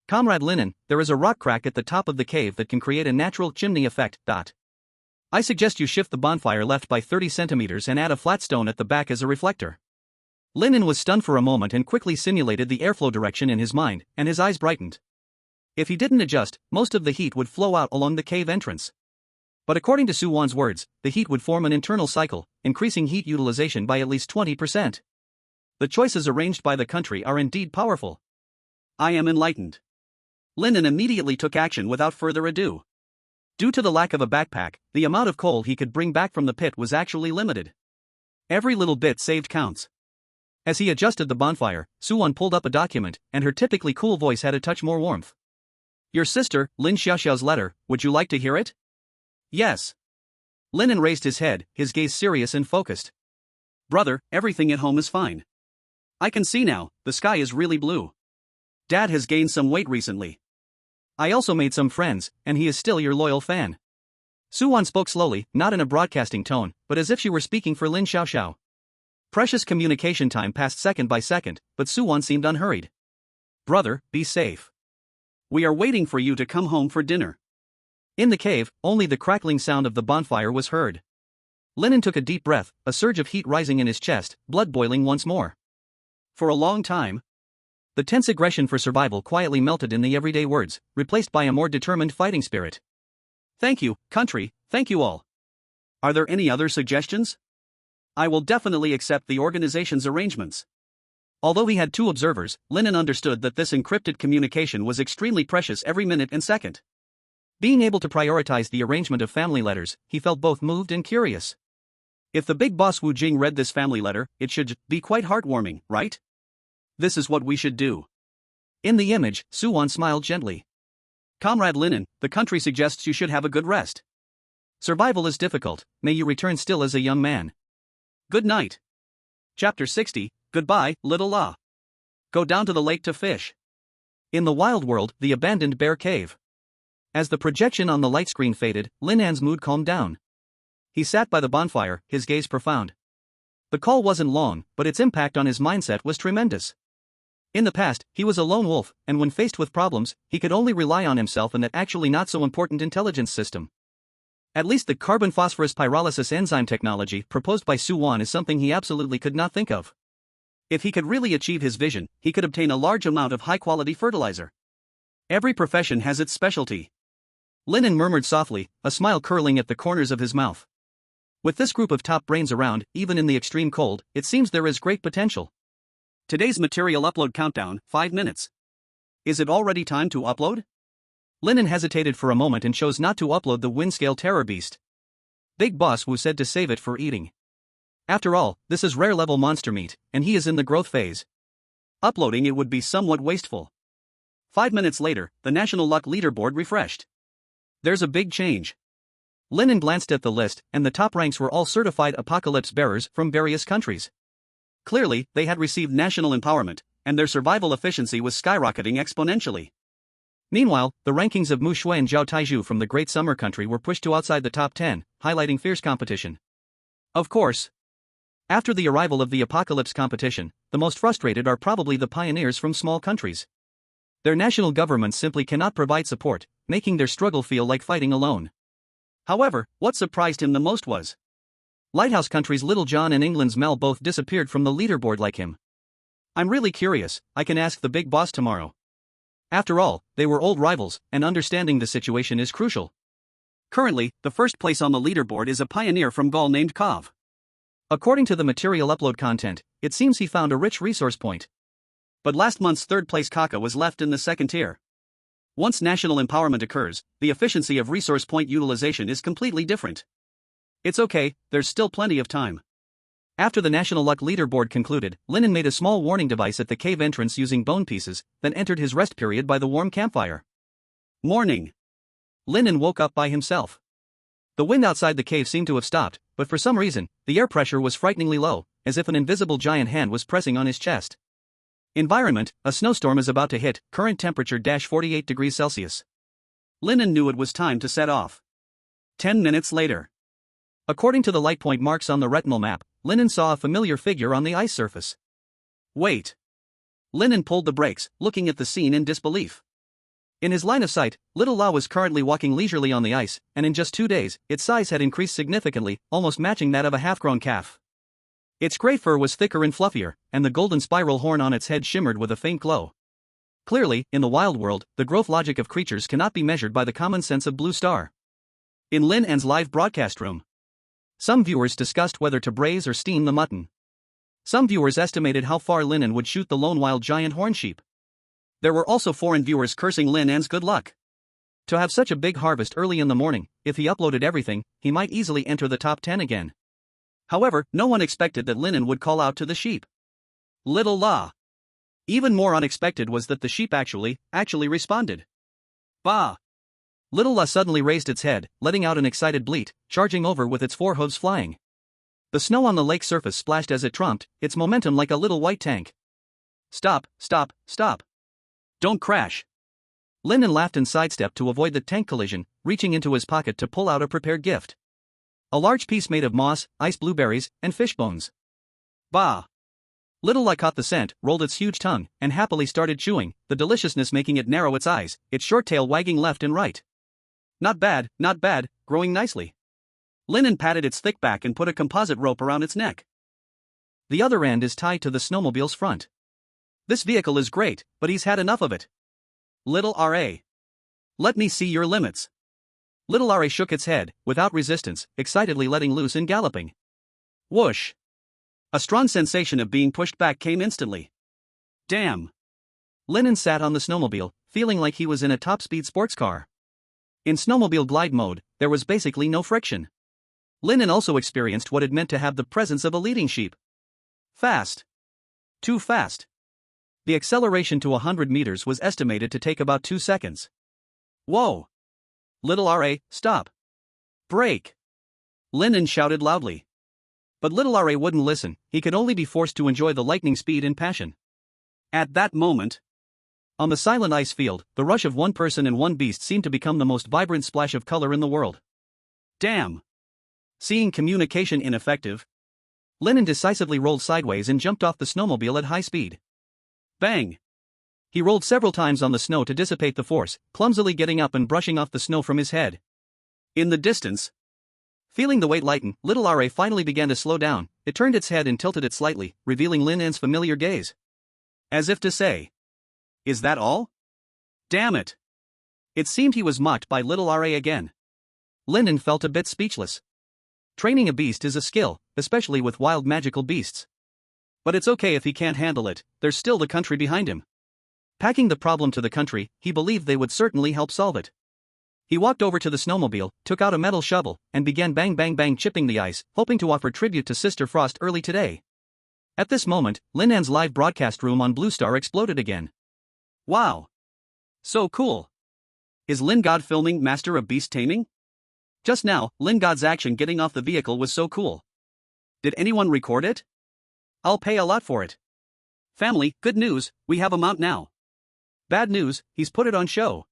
Comrade Lin An, there is a rock crack at the top of the cave that can create a natural chimney effect. I suggest you shift the bonfire left by 30 centimeters and add a flat stone at the back as a reflector. Lin An was stunned for a moment and quickly simulated the airflow direction in his mind, and his eyes brightened. If he didn't adjust, most of the heat would flow out along the cave entrance. But according to Suwon's words, the heat would form an internal cycle, increasing heat utilization by at least 20%. The choices arranged by the country are indeed powerful. I am enlightened. Lin An immediately took action without further ado. Due to the lack of a backpack, the amount of coal he could bring back from the pit was actually limited. Every little bit saved counts. As he adjusted the bonfire, Suwon pulled up a document, and her typically cool voice had a touch more warmth. Your sister, Lin Xiaoxiao's letter, would you like to hear it? Yes. Lin An raised his head, his gaze serious and focused. Brother, everything at home is fine. I can see now, the sky is really blue. Dad has gained some weight recently. I also made some friends, and he is still your loyal fan. Suwon spoke slowly, not in a broadcasting tone, but as if she were speaking for Lin Xiaoxiao. Precious communication time passed second by second, but Suwon seemed unhurried. Brother, be safe. We are waiting for you to come home for dinner. In the cave, only the crackling sound of the bonfire was heard. Lin An took a deep breath, a surge of heat rising in his chest, blood boiling once more. For a long time, the tense aggression for survival quietly melted in the everyday words, replaced by a more determined fighting spirit. Thank you, country, thank you all. Are there any other suggestions? I will definitely accept the organization's arrangements. Although he had 2 observers, Lin An understood that this encrypted communication was extremely precious every minute and second. Being able to prioritize the arrangement of family letters, he felt both moved and curious. If the big boss Wu Jing read this family letter, it should be quite heartwarming, right? This is what we should do. In the image, Suwon smiled gently. Comrade Lin An, the country suggests you should have a good rest. Survival is difficult, may you return still as a young man. Good night. Chapter 60, Goodbye, Little La. Go down to the lake to fish. In the wild world, the abandoned bear cave. As the projection on the light screen faded, Lin An's mood calmed down. He sat by the bonfire, his gaze profound. The call wasn't long, but its impact on his mindset was tremendous. In the past, he was a lone wolf, and when faced with problems, he could only rely on himself and that actually not so important intelligence system. At least the carbon-phosphorus pyrolysis enzyme technology proposed by Suwon is something he absolutely could not think of. If he could really achieve his vision, he could obtain a large amount of high-quality fertilizer. Every profession has its specialty. Lin An murmured softly, a smile curling at the corners of his mouth. With this group of top brains around, even in the extreme cold, it seems there is great potential. Today's material upload countdown, 5 minutes. Is it already time to upload? Lin An hesitated for a moment and chose not to upload the Windscale Terror Beast. Big Boss Wu said to save it for eating. After all, this is rare-level monster meat, and he is in the growth phase. Uploading it would be somewhat wasteful. 5 minutes later, the National Luck Leaderboard refreshed. There's a big change. Lin An glanced at the list, and the top ranks were all certified apocalypse bearers from various countries. Clearly, they had received national empowerment, and their survival efficiency was skyrocketing exponentially. Meanwhile, the rankings of Mu Shui and Zhao Taizhu from the Great Summer Country were pushed to outside the top 10, highlighting fierce competition. Of course. After the arrival of the apocalypse competition, the most frustrated are probably the pioneers from small countries. Their national governments simply cannot provide support, making their struggle feel like fighting alone. However, what surprised him the most was Lighthouse countries Little John and England's Mel both disappeared from the leaderboard like him. I'm really curious, I can ask the big boss tomorrow. After all, they were old rivals, and understanding the situation is crucial. Currently, the first place on the leaderboard is a pioneer from Gaul named Kov. According to the material upload content, it seems he found a rich resource point. But last month's third-place Kaka was left in the second tier. Once national empowerment occurs, the efficiency of resource point utilization is completely different. It's okay, there's still plenty of time. After the National Luck Leaderboard concluded, Lin An made a small warning device at the cave entrance using bone pieces, then entered his rest period by the warm campfire. Morning. Lin An woke up by himself. The wind outside the cave seemed to have stopped, but for some reason, the air pressure was frighteningly low, as if an invisible giant hand was pressing on his chest. Environment: a snowstorm is about to hit, current temperature -48 degrees Celsius. Lin An knew it was time to set off. 10 minutes later. According to the light point marks on the retinal map, Lin An saw a familiar figure on the ice surface. Wait. Lin An pulled the brakes, looking at the scene in disbelief. In his line of sight, little La was currently walking leisurely on the ice, and in just 2 days, its size had increased significantly, almost matching that of a half-grown calf. Its gray fur was thicker and fluffier, and the golden spiral horn on its head shimmered with a faint glow. Clearly, in the wild world, the growth logic of creatures cannot be measured by the common sense of Blue Star. In Lin An's live broadcast room, some viewers discussed whether to braise or steam the mutton. Some viewers estimated how far Lin An would shoot the lone wild giant horn sheep. There were also foreign viewers cursing Lin An's good luck. To have such a big harvest early in the morning, if he uploaded everything, he might easily enter the top 10 again. However, no one expected that Lin An would call out to the sheep. Little La. Even more unexpected was that the sheep actually responded. Bah! Little La suddenly raised its head, letting out an excited bleat, charging over with its 4 hooves flying. The snow on the lake surface splashed as it trumped, its momentum like a little white tank. Stop, stop, stop. Don't crash. Lin An laughed and sidestepped to avoid the tank collision, reaching into his pocket to pull out a prepared gift. A large piece made of moss, ice blueberries, and fish bones. Bah! Little La caught the scent, rolled its huge tongue, and happily started chewing, the deliciousness making it narrow its eyes, its short tail wagging left and right. Not bad, growing nicely. Lin An patted its thick back and put a composite rope around its neck. The other end is tied to the snowmobile's front. This vehicle is great, but he's had enough of it. Little R.A. Let me see your limits. Little R.A. shook its head, without resistance, excitedly letting loose and galloping. Whoosh! A strong sensation of being pushed back came instantly. Damn! Lin An sat on the snowmobile, feeling like he was in a top-speed sports car. In snowmobile glide mode, there was basically no friction. Lin An also experienced what it meant to have the presence of a leading sheep. Fast. Too fast. The acceleration to 100 meters was estimated to take about 2 seconds. Whoa! Little R.A., stop! Brake! Lin An shouted loudly. But little R.A. wouldn't listen, he could only be forced to enjoy the lightning speed and passion. At that moment, on the silent ice field, the rush of one person and one beast seemed to become the most vibrant splash of color in the world. Damn! Seeing communication ineffective, Lin An decisively rolled sideways and jumped off the snowmobile at high speed. Bang! He rolled several times on the snow to dissipate the force, clumsily getting up and brushing off the snow from his head. In the distance, feeling the weight lighten, little R.A. finally began to slow down. It turned its head and tilted it slightly, revealing Lin An's familiar gaze. As if to say, "Is that all?" Damn it! It seemed he was mocked by little R.A. again. Lin An felt a bit speechless. Training a beast is a skill, especially with wild magical beasts. But it's okay if he can't handle it, there's still the country behind him. Packing the problem to the country, he believed they would certainly help solve it. He walked over to the snowmobile, took out a metal shovel, and began bang chipping the ice, hoping to offer tribute to Sister Frost early today. At this moment, Lin An's live broadcast room on Blue Star exploded again. Wow! So cool! Is Lin God filming Master of Beast Taming? Just now, Lin God's action getting off the vehicle was so cool. Did anyone record it? I'll pay a lot for it. Family, good news, we have him out now. Bad news, he's put it on show.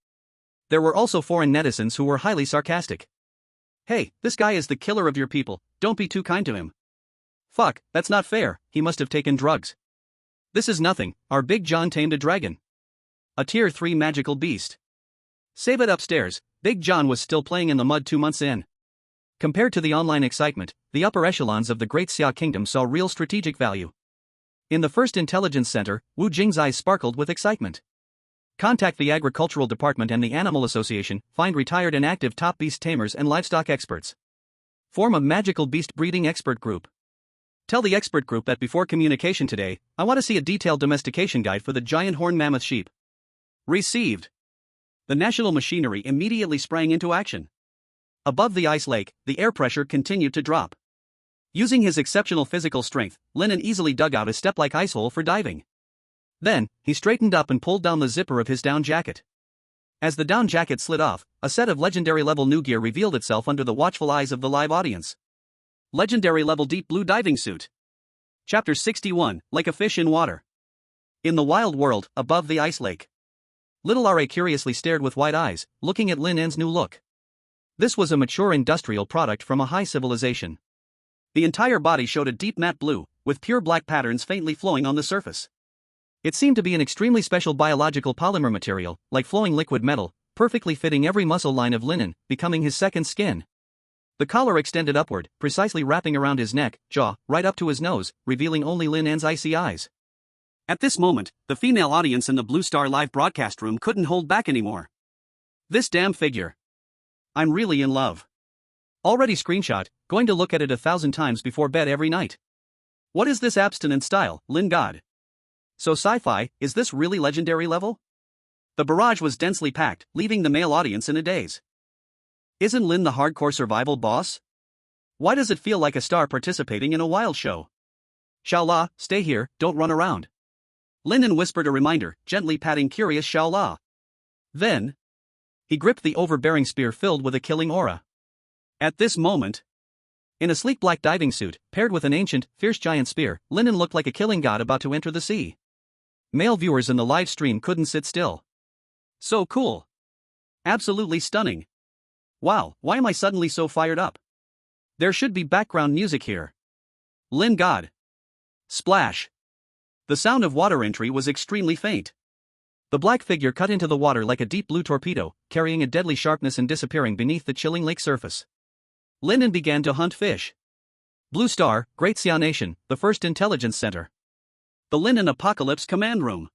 There were also foreign netizens who were highly sarcastic. Hey, this guy is the killer of your people, don't be too kind to him. Fuck, that's not fair, he must have taken drugs. This is nothing, our Big John tamed a dragon. A tier 3 magical beast. Save it upstairs, Big John was still playing in the mud 2 months in. Compared to the online excitement, the upper echelons of the Great Xia Kingdom saw real strategic value. In the first intelligence center, Wu Jing's eyes sparkled with excitement. Contact the Agricultural Department and the Animal Association, find retired and active top beast tamers and livestock experts. Form a magical beast breeding expert group. Tell the expert group that before communication today, I want to see a detailed domestication guide for the giant horn mammoth sheep. Received. The national machinery immediately sprang into action. Above the ice lake, the air pressure continued to drop. Using his exceptional physical strength, Lin An easily dug out a step-like ice hole for diving. Then, he straightened up and pulled down the zipper of his down jacket. As the down jacket slid off, a set of legendary-level new gear revealed itself under the watchful eyes of the live audience. Legendary-level deep blue diving suit. Chapter 61, Like a Fish in Water. In the wild world, above the ice lake. Little R.A. curiously stared with wide eyes, looking at Lin An's new look. This was a mature industrial product from a high civilization. The entire body showed a deep matte blue, with pure black patterns faintly flowing on the surface. It seemed to be an extremely special biological polymer material, like flowing liquid metal, perfectly fitting every muscle line of Lin An, becoming his second skin. The collar extended upward, precisely wrapping around his neck, jaw, right up to his nose, revealing only Lin An's icy eyes. At this moment, the female audience in the Blue Star live broadcast room couldn't hold back anymore. This damn figure. I'm really in love. Already screenshot, going to look at it 1,000 times before bed every night. What is this abstinent style, Lin God? So sci-fi, is this really legendary level? The barrage was densely packed, leaving the male audience in a daze. Isn't Lin the hardcore survival boss? Why does it feel like a star participating in a wild show? Xiao La, stay here, don't run around. Lin An whispered a reminder, gently patting curious Xiao La. Then, he gripped the overbearing spear filled with a killing aura. At this moment, in a sleek black diving suit, paired with an ancient, fierce giant spear, Lin An looked like a killing god about to enter the sea. Male viewers in the live stream couldn't sit still. So cool. Absolutely stunning. Wow, why am I suddenly so fired up? There should be background music here. Lin God. Splash. The sound of water entry was extremely faint. The black figure cut into the water like a deep blue torpedo, carrying a deadly sharpness and disappearing beneath the chilling lake surface. Lin An began to hunt fish. Blue Star, Great Xia Nation, the first intelligence center. The Lin An Apocalypse command room.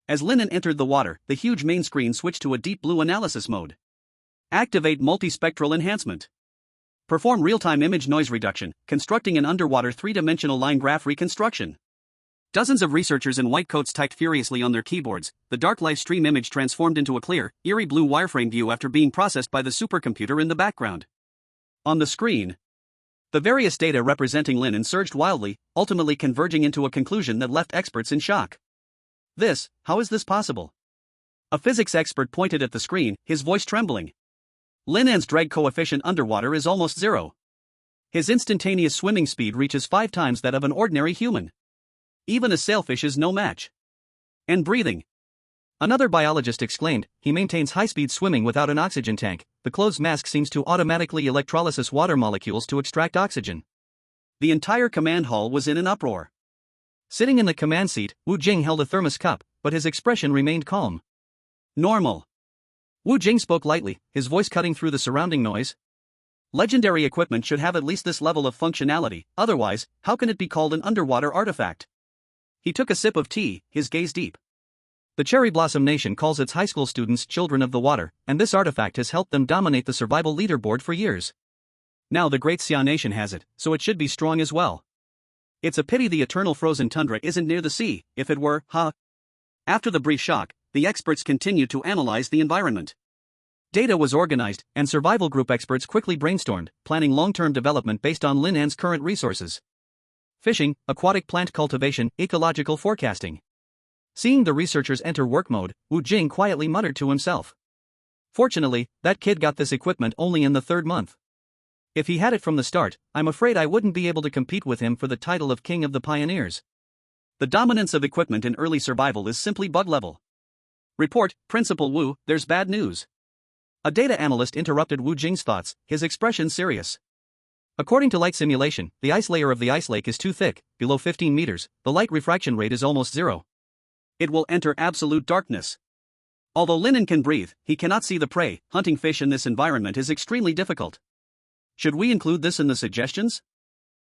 As Lin An entered the water, the huge main screen switched to a deep blue analysis mode. Activate multispectral enhancement. Perform real-time image noise reduction, constructing an underwater three-dimensional line graph reconstruction. Dozens of researchers in white coats typed furiously on their keyboards. The dark live stream image transformed into a clear, eerie blue wireframe view after being processed by the supercomputer in the background. On the screen, the various data representing Lin An surged wildly, ultimately converging into a conclusion that left experts in shock. How is this possible? A physics expert pointed at the screen, his voice trembling. Lin An's drag coefficient underwater is almost zero. His instantaneous swimming speed reaches 5 times that of an ordinary human. Even a sailfish is no match. And breathing. Another biologist exclaimed, he maintains high-speed swimming without an oxygen tank. The closed mask seems to automatically electrolysis water molecules to extract oxygen. The entire command hall was in an uproar. Sitting in the command seat, Wu Jing held a thermos cup, but his expression remained calm. Normal. Wu Jing spoke lightly, his voice cutting through the surrounding noise. Legendary equipment should have at least this level of functionality, otherwise, how can it be called an underwater artifact? He took a sip of tea, his gaze deep. The Cherry Blossom Nation calls its high school students children of the water, and this artifact has helped them dominate the survival leaderboard for years. Now the Great Xia Nation has it, so it should be strong as well. It's a pity the eternal frozen tundra isn't near the sea. If it were, After the brief shock, the experts continued to analyze the environment. Data was organized, and survival group experts quickly brainstormed, planning long-term development based on Lin An's current resources. Fishing, aquatic plant cultivation, ecological forecasting. Seeing the researchers enter work mode, Wu Jing quietly muttered to himself. Fortunately, that kid got this equipment only in the 3rd month. If he had it from the start, I'm afraid I wouldn't be able to compete with him for the title of King of the Pioneers. The dominance of equipment in early survival is simply bug level. Report, Principal Wu, there's bad news. A data analyst interrupted Wu Jing's thoughts, his expression serious. According to light simulation, the ice layer of the ice lake is too thick, below 15 meters, the light refraction rate is almost zero. It will enter absolute darkness. Although Lin An can breathe, he cannot see the prey. Hunting fish in this environment is extremely difficult. Should we include this in the suggestions?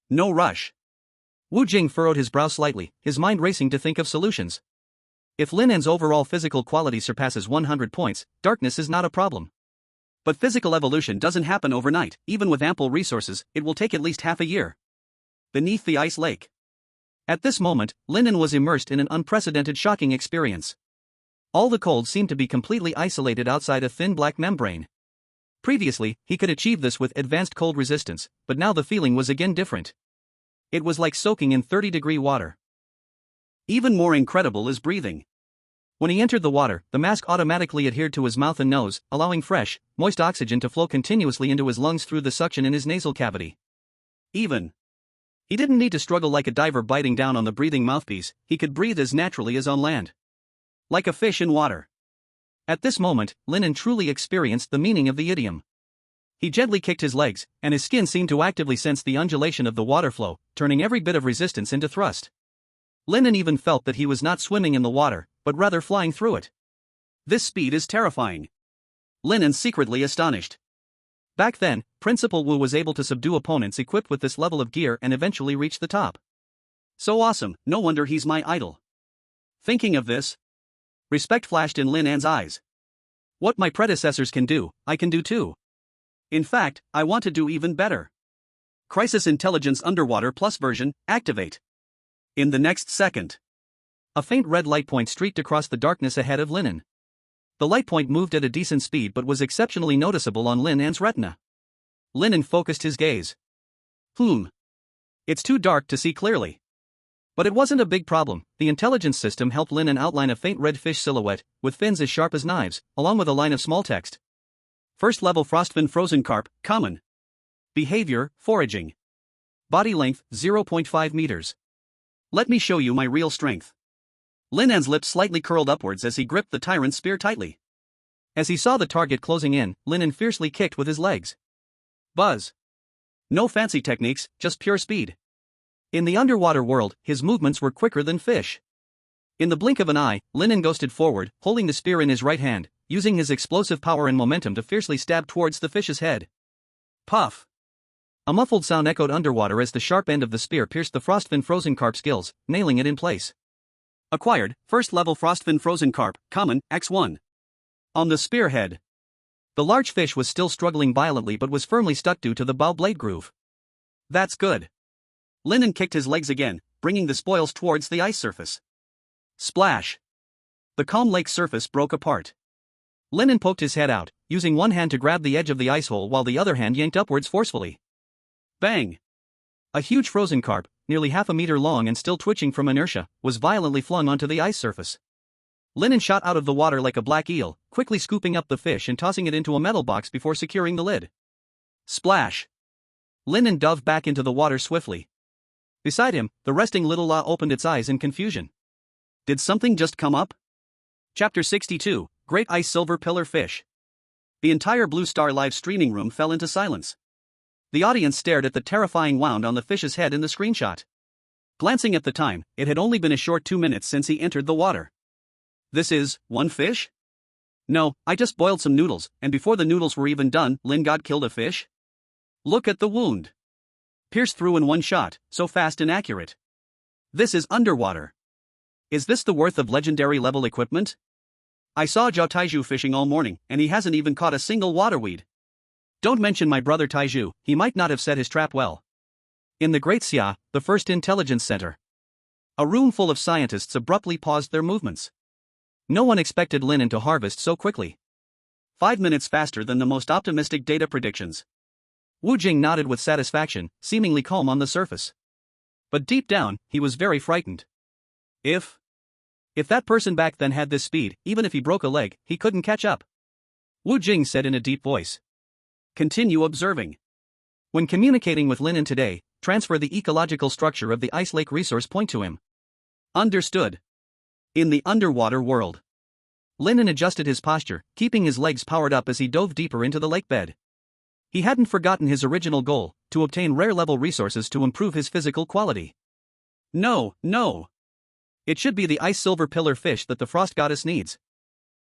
No rush. Wu Jing furrowed his brow slightly, his mind racing to think of solutions. If Lin An's overall physical quality surpasses 100 points, darkness is not a problem. But physical evolution doesn't happen overnight. Even with ample resources, it will take at least half a year. Beneath the ice lake. At this moment, Lin An was immersed in an unprecedented shocking experience. All the cold seemed to be completely isolated outside a thin black membrane. Previously, he could achieve this with advanced cold resistance, but now the feeling was again different. It was like soaking in 30-degree water. Even more incredible is breathing. When he entered the water, the mask automatically adhered to his mouth and nose, allowing fresh, moist oxygen to flow continuously into his lungs through the suction in his nasal cavity. He didn't need to struggle like a diver biting down on the breathing mouthpiece, he could breathe as naturally as on land. Like a fish in water. At this moment, Lin An truly experienced the meaning of the idiom. He gently kicked his legs, and his skin seemed to actively sense the undulation of the water flow, turning every bit of resistance into thrust. Lin An even felt that he was not swimming in the water, but rather flying through it. This speed is terrifying. Lin An secretly astonished. Back then, Principal Wu was able to subdue opponents equipped with this level of gear and eventually reach the top. So awesome, no wonder he's my idol. Thinking of this, respect flashed in Lin An's eyes. What my predecessors can do, I can do too. In fact, I want to do even better. Crisis Intelligence Underwater Plus version, activate. In the next second, a faint red light point streaked across the darkness ahead of Lin An. The light point moved at a decent speed but was exceptionally noticeable on Lin An's retina. Lin An focused his gaze. It's too dark to see clearly. But it wasn't a big problem. The intelligence system helped Lin An outline a faint red fish silhouette, with fins as sharp as knives, along with a line of small text. First level frostfin frozen carp, common. Behavior, foraging. Body length, 0.5 meters. Let me show you my real strength. Lin An's lips slightly curled upwards as he gripped the tyrant's spear tightly. As he saw the target closing in, Lin An fiercely kicked with his legs. Buzz. No fancy techniques, just pure speed. In the underwater world, his movements were quicker than fish. In the blink of an eye, Lin An ghosted forward, holding the spear in his right hand, using his explosive power and momentum to fiercely stab towards the fish's head. Puff. A muffled sound echoed underwater as the sharp end of the spear pierced the frostfin frozen carp's gills, nailing it in place. Acquired, first level frostfin frozen carp, common, X1. On the spearhead. The large fish was still struggling violently but was firmly stuck due to the bow blade groove. That's good. Lin An kicked his legs again, bringing the spoils towards the ice surface. Splash. The calm lake surface broke apart. Lin An poked his head out, using one hand to grab the edge of the ice hole while the other hand yanked upwards forcefully. Bang! A huge frozen carp, nearly half a meter long and still twitching from inertia, was violently flung onto the ice surface. Lin An shot out of the water like a black eel, quickly scooping up the fish and tossing it into a metal box before securing the lid. Splash! Lin An dove back into the water swiftly. Beside him, the resting little La opened its eyes in confusion. Did something just come up? Chapter 62, Great Ice Silver Pillar Fish. The entire Blue Star live streaming room fell into silence. The audience stared at the terrifying wound on the fish's head in the screenshot. Glancing at the time, it had only been a short 2 minutes since he entered the water. This is one fish? No, I just boiled some noodles, and before the noodles were even done, Lin God killed a fish? Look at the wound. Pierced through in one shot, so fast and accurate. This is underwater. Is this the worth of legendary level equipment? I saw Zhao Taiju fishing all morning, and he hasn't even caught a single waterweed. Don't mention my brother Taiju, he might not have set his trap well. In the Great Xia, the first intelligence center. A room full of scientists abruptly paused their movements. No one expected Lin An to harvest so quickly. 5 minutes faster than the most optimistic data predictions. Wu Jing nodded with satisfaction, seemingly calm on the surface. But deep down, he was very frightened. If that person back then had this speed, even if he broke a leg, he couldn't catch up. Wu Jing said in a deep voice. Continue observing. When communicating with Lin An today, transfer the ecological structure of the ice lake resource point to him. Understood. In the underwater world. Lin An adjusted his posture, keeping his legs powered up as he dove deeper into the lake bed. He hadn't forgotten his original goal, to obtain rare-level resources to improve his physical quality. No. It should be the ice silver pillar fish that the frost goddess needs.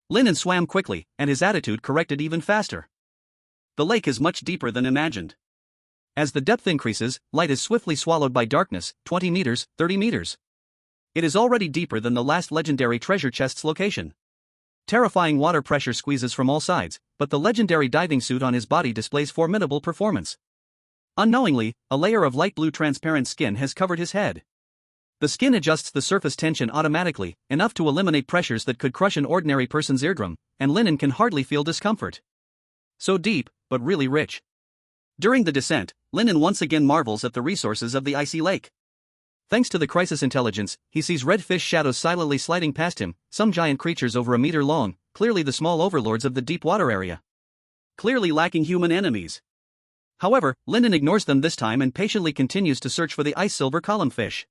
Lin An swam quickly, and his attitude corrected even faster. The lake is much deeper than imagined. As the depth increases, light is swiftly swallowed by darkness, 20 meters, 30 meters. It is already deeper than the last legendary treasure chest's location. Terrifying water pressure squeezes from all sides, but the legendary diving suit on his body displays formidable performance. Unknowingly, a layer of light blue transparent skin has covered his head. The skin adjusts the surface tension automatically, enough to eliminate pressures that could crush an ordinary person's eardrum, and Lin An can hardly feel discomfort. So deep, but really rich. During the descent, Lin An once again marvels at the resources of the icy lake. Thanks to the crisis intelligence, he sees red fish shadows silently sliding past him, some giant creatures over a meter long, clearly the small overlords of the deep water area. Clearly lacking human enemies. However, Lin An ignores them this time and patiently continues to search for the ice silver column fish.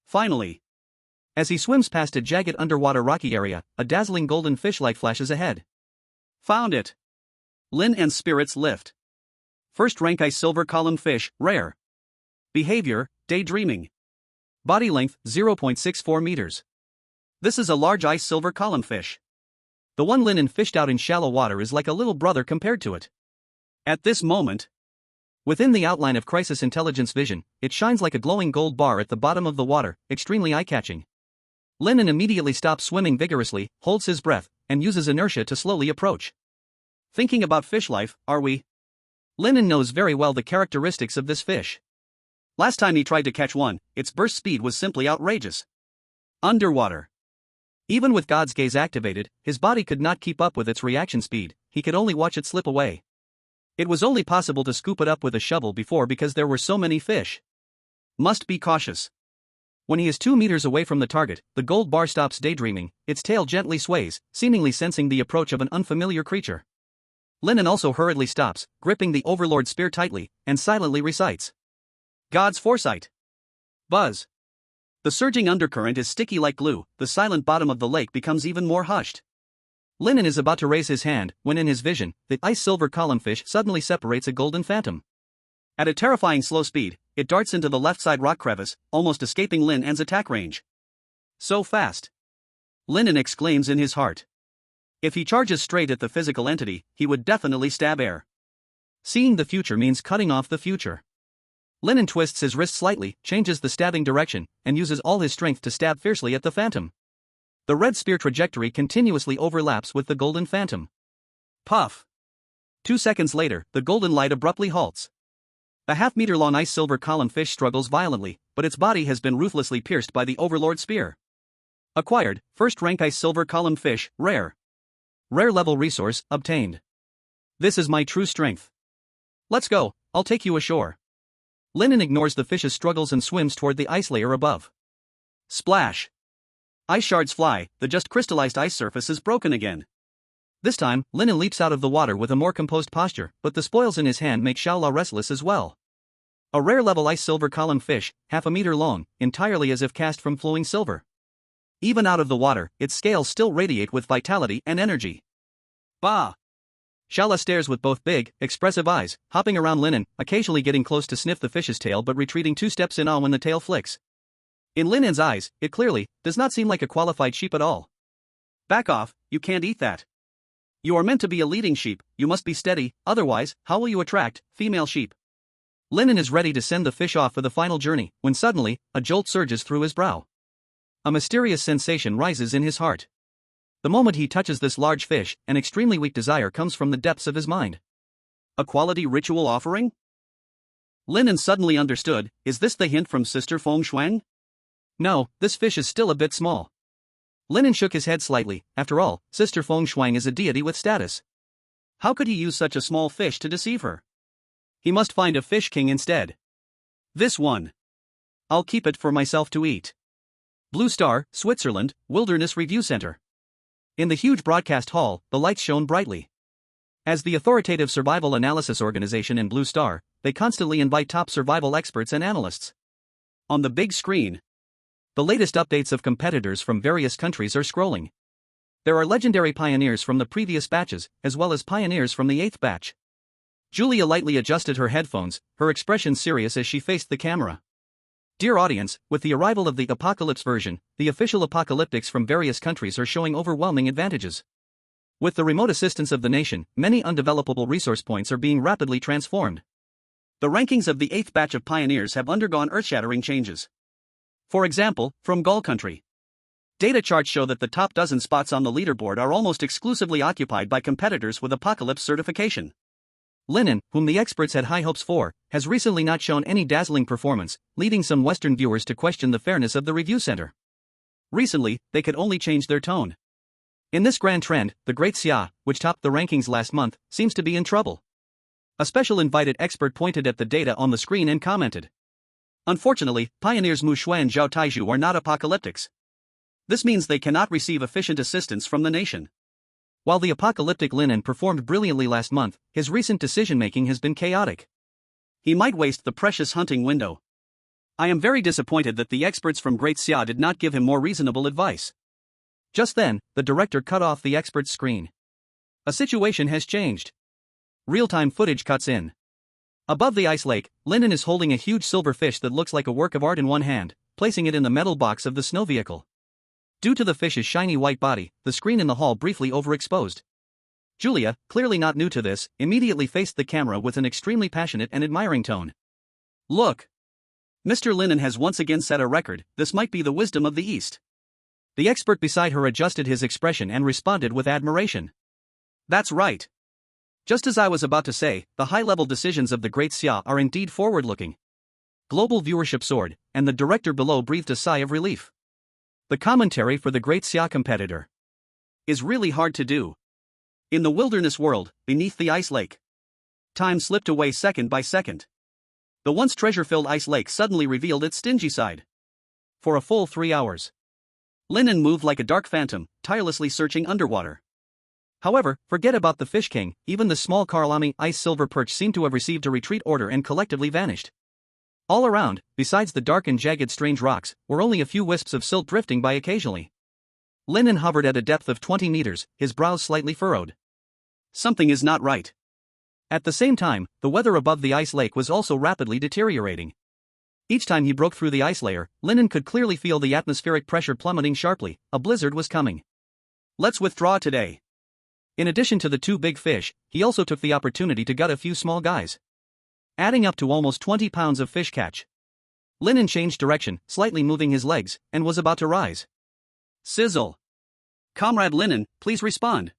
Finally, as he swims past a jagged underwater rocky area, a dazzling golden fish light flashes ahead. Found it! Lin An's spirits lift. First rank ice silver column fish, rare. Behavior, daydreaming. Body length, 0.64 meters. This is a large ice silver column fish. The one Lin An fished out in shallow water is like a little brother compared to it. At this moment, within the outline of crisis intelligence vision, it shines like a glowing gold bar at the bottom of the water, extremely eye-catching. Lin An immediately stops swimming vigorously, holds his breath, and uses inertia to slowly approach. Thinking about fish life, are we? Lin An knows very well the characteristics of this fish. Last time he tried to catch one, its burst speed was simply outrageous. Underwater. Even with God's gaze activated, his body could not keep up with its reaction speed, he could only watch it slip away. It was only possible to scoop it up with a shovel before because there were so many fish. Must be cautious. When he is 2 meters away from the target, the gold bar stops daydreaming, its tail gently sways, seemingly sensing the approach of an unfamiliar creature. Lin An also hurriedly stops, gripping the overlord spear tightly, and silently recites. God's foresight. Buzz. The surging undercurrent is sticky like glue, the silent bottom of the lake becomes even more hushed. Lin An is about to raise his hand, when in his vision, the ice silver column fish suddenly separates a golden phantom. At a terrifying slow speed, it darts into the left side rock crevice, almost escaping Lin An's attack range. So fast. Lin An exclaims in his heart. If he charges straight at the physical entity, he would definitely stab air. Seeing the future means cutting off the future. Lin An twists his wrist slightly, changes the stabbing direction, and uses all his strength to stab fiercely at the phantom. The red spear trajectory continuously overlaps with the golden phantom. Puff! 2 seconds later, the golden light abruptly halts. A half-meter-long ice silver column fish struggles violently, but its body has been ruthlessly pierced by the overlord spear. Acquired, first-rank ice silver column fish, rare. Rare level resource, obtained. This is my true strength. Let's go, I'll take you ashore. Lin An ignores the fish's struggles and swims toward the ice layer above. Splash! Ice shards fly, the just crystallized ice surface is broken again. This time, Lin An leaps out of the water with a more composed posture, but the spoils in his hand make Xiaola restless as well. A rare level ice silver column fish, half a meter long, entirely as if cast from flowing silver. Even out of the water, its scales still radiate with vitality and energy. Bah! Xiaola stares with both big, expressive eyes, hopping around Lin An, occasionally getting close to sniff the fish's tail but retreating 2 steps in awe when the tail flicks. In Lin An's eyes, it clearly does not seem like a qualified sheep at all. Back off, you can't eat that. You are meant to be a leading sheep, you must be steady, otherwise, how will you attract female sheep? Lin An is ready to send the fish off for the final journey, when suddenly, a jolt surges through his brow. A mysterious sensation rises in his heart. The moment he touches this large fish, an extremely weak desire comes from the depths of his mind. A quality ritual offering? Lin An suddenly understood, is this the hint from Sister Feng Shuang? No, this fish is still a bit small. Lin An shook his head slightly, after all, Sister Feng Shuang is a deity with status. How could he use such a small fish to deceive her? He must find a fish king instead. This one. I'll keep it for myself to eat. Blue Star, Switzerland, Wilderness Review Center. In the huge broadcast hall, the lights shone brightly. As the authoritative survival analysis organization in Blue Star, they constantly invite top survival experts and analysts. On the big screen, the latest updates of competitors from various countries are scrolling. There are legendary pioneers from the previous batches, as well as pioneers from the 8th batch. Julia lightly adjusted her headphones, her expression serious as she faced the camera. Dear audience, with the arrival of the Apocalypse version, the official apocalyptics from various countries are showing overwhelming advantages. With the remote assistance of the nation, many undevelopable resource points are being rapidly transformed. The rankings of the 8th batch of pioneers have undergone earth-shattering changes. For example, from Gaul country. Data charts show that the top dozen spots on the leaderboard are almost exclusively occupied by competitors with Apocalypse certification. Lin An, whom the experts had high hopes for, has recently not shown any dazzling performance, leading some Western viewers to question the fairness of the review center. Recently, they could only change their tone. In this grand trend, the Great Xia, which topped the rankings last month, seems to be in trouble. A special invited expert pointed at the data on the screen and commented. Unfortunately, pioneers Mu Shui and Zhao Taizhu are not apocalyptics. This means they cannot receive efficient assistance from the nation. While the apocalyptic Lin An performed brilliantly last month, his recent decision-making has been chaotic. He might waste the precious hunting window. I am very disappointed that the experts from Great Xia did not give him more reasonable advice. Just then, the director cut off the expert's screen. A situation has changed. Real-time footage cuts in. Above the ice lake, Lin An is holding a huge silver fish that looks like a work of art in one hand, placing it in the metal box of the snow vehicle. Due to the fish's shiny white body, the screen in the hall briefly overexposed. Julia, clearly not new to this, immediately faced the camera with an extremely passionate and admiring tone. Look! Mr. Lin An has once again set a record. This might be the wisdom of the East. The expert beside her adjusted his expression and responded with admiration. That's right. Just as I was about to say, the high-level decisions of the Great Xia are indeed forward-looking. Global viewership soared, and the director below breathed a sigh of relief. The commentary for the Great Xia competitor is really hard to do. In the wilderness world, beneath the ice lake, time slipped away second by second. The once treasure-filled ice lake suddenly revealed its stingy side. For a full 3 hours, Lin An moved like a dark phantom, tirelessly searching underwater. However, forget about the Fish King, even the small Karlami ice silver perch seemed to have received a retreat order and collectively vanished. All around, besides the dark and jagged strange rocks, were only a few wisps of silt drifting by occasionally. Lin An hovered at a depth of 20 meters, his brows slightly furrowed. Something is not right. At the same time, the weather above the ice lake was also rapidly deteriorating. Each time he broke through the ice layer, Lin An could clearly feel the atmospheric pressure plummeting sharply. A blizzard was coming. Let's withdraw today. In addition to the 2 big fish, he also took the opportunity to gut a few small guys, adding up to almost 20 pounds of fish catch. Lin An changed direction, slightly moving his legs, and was about to rise. Sizzle! Comrade Lin An, please respond.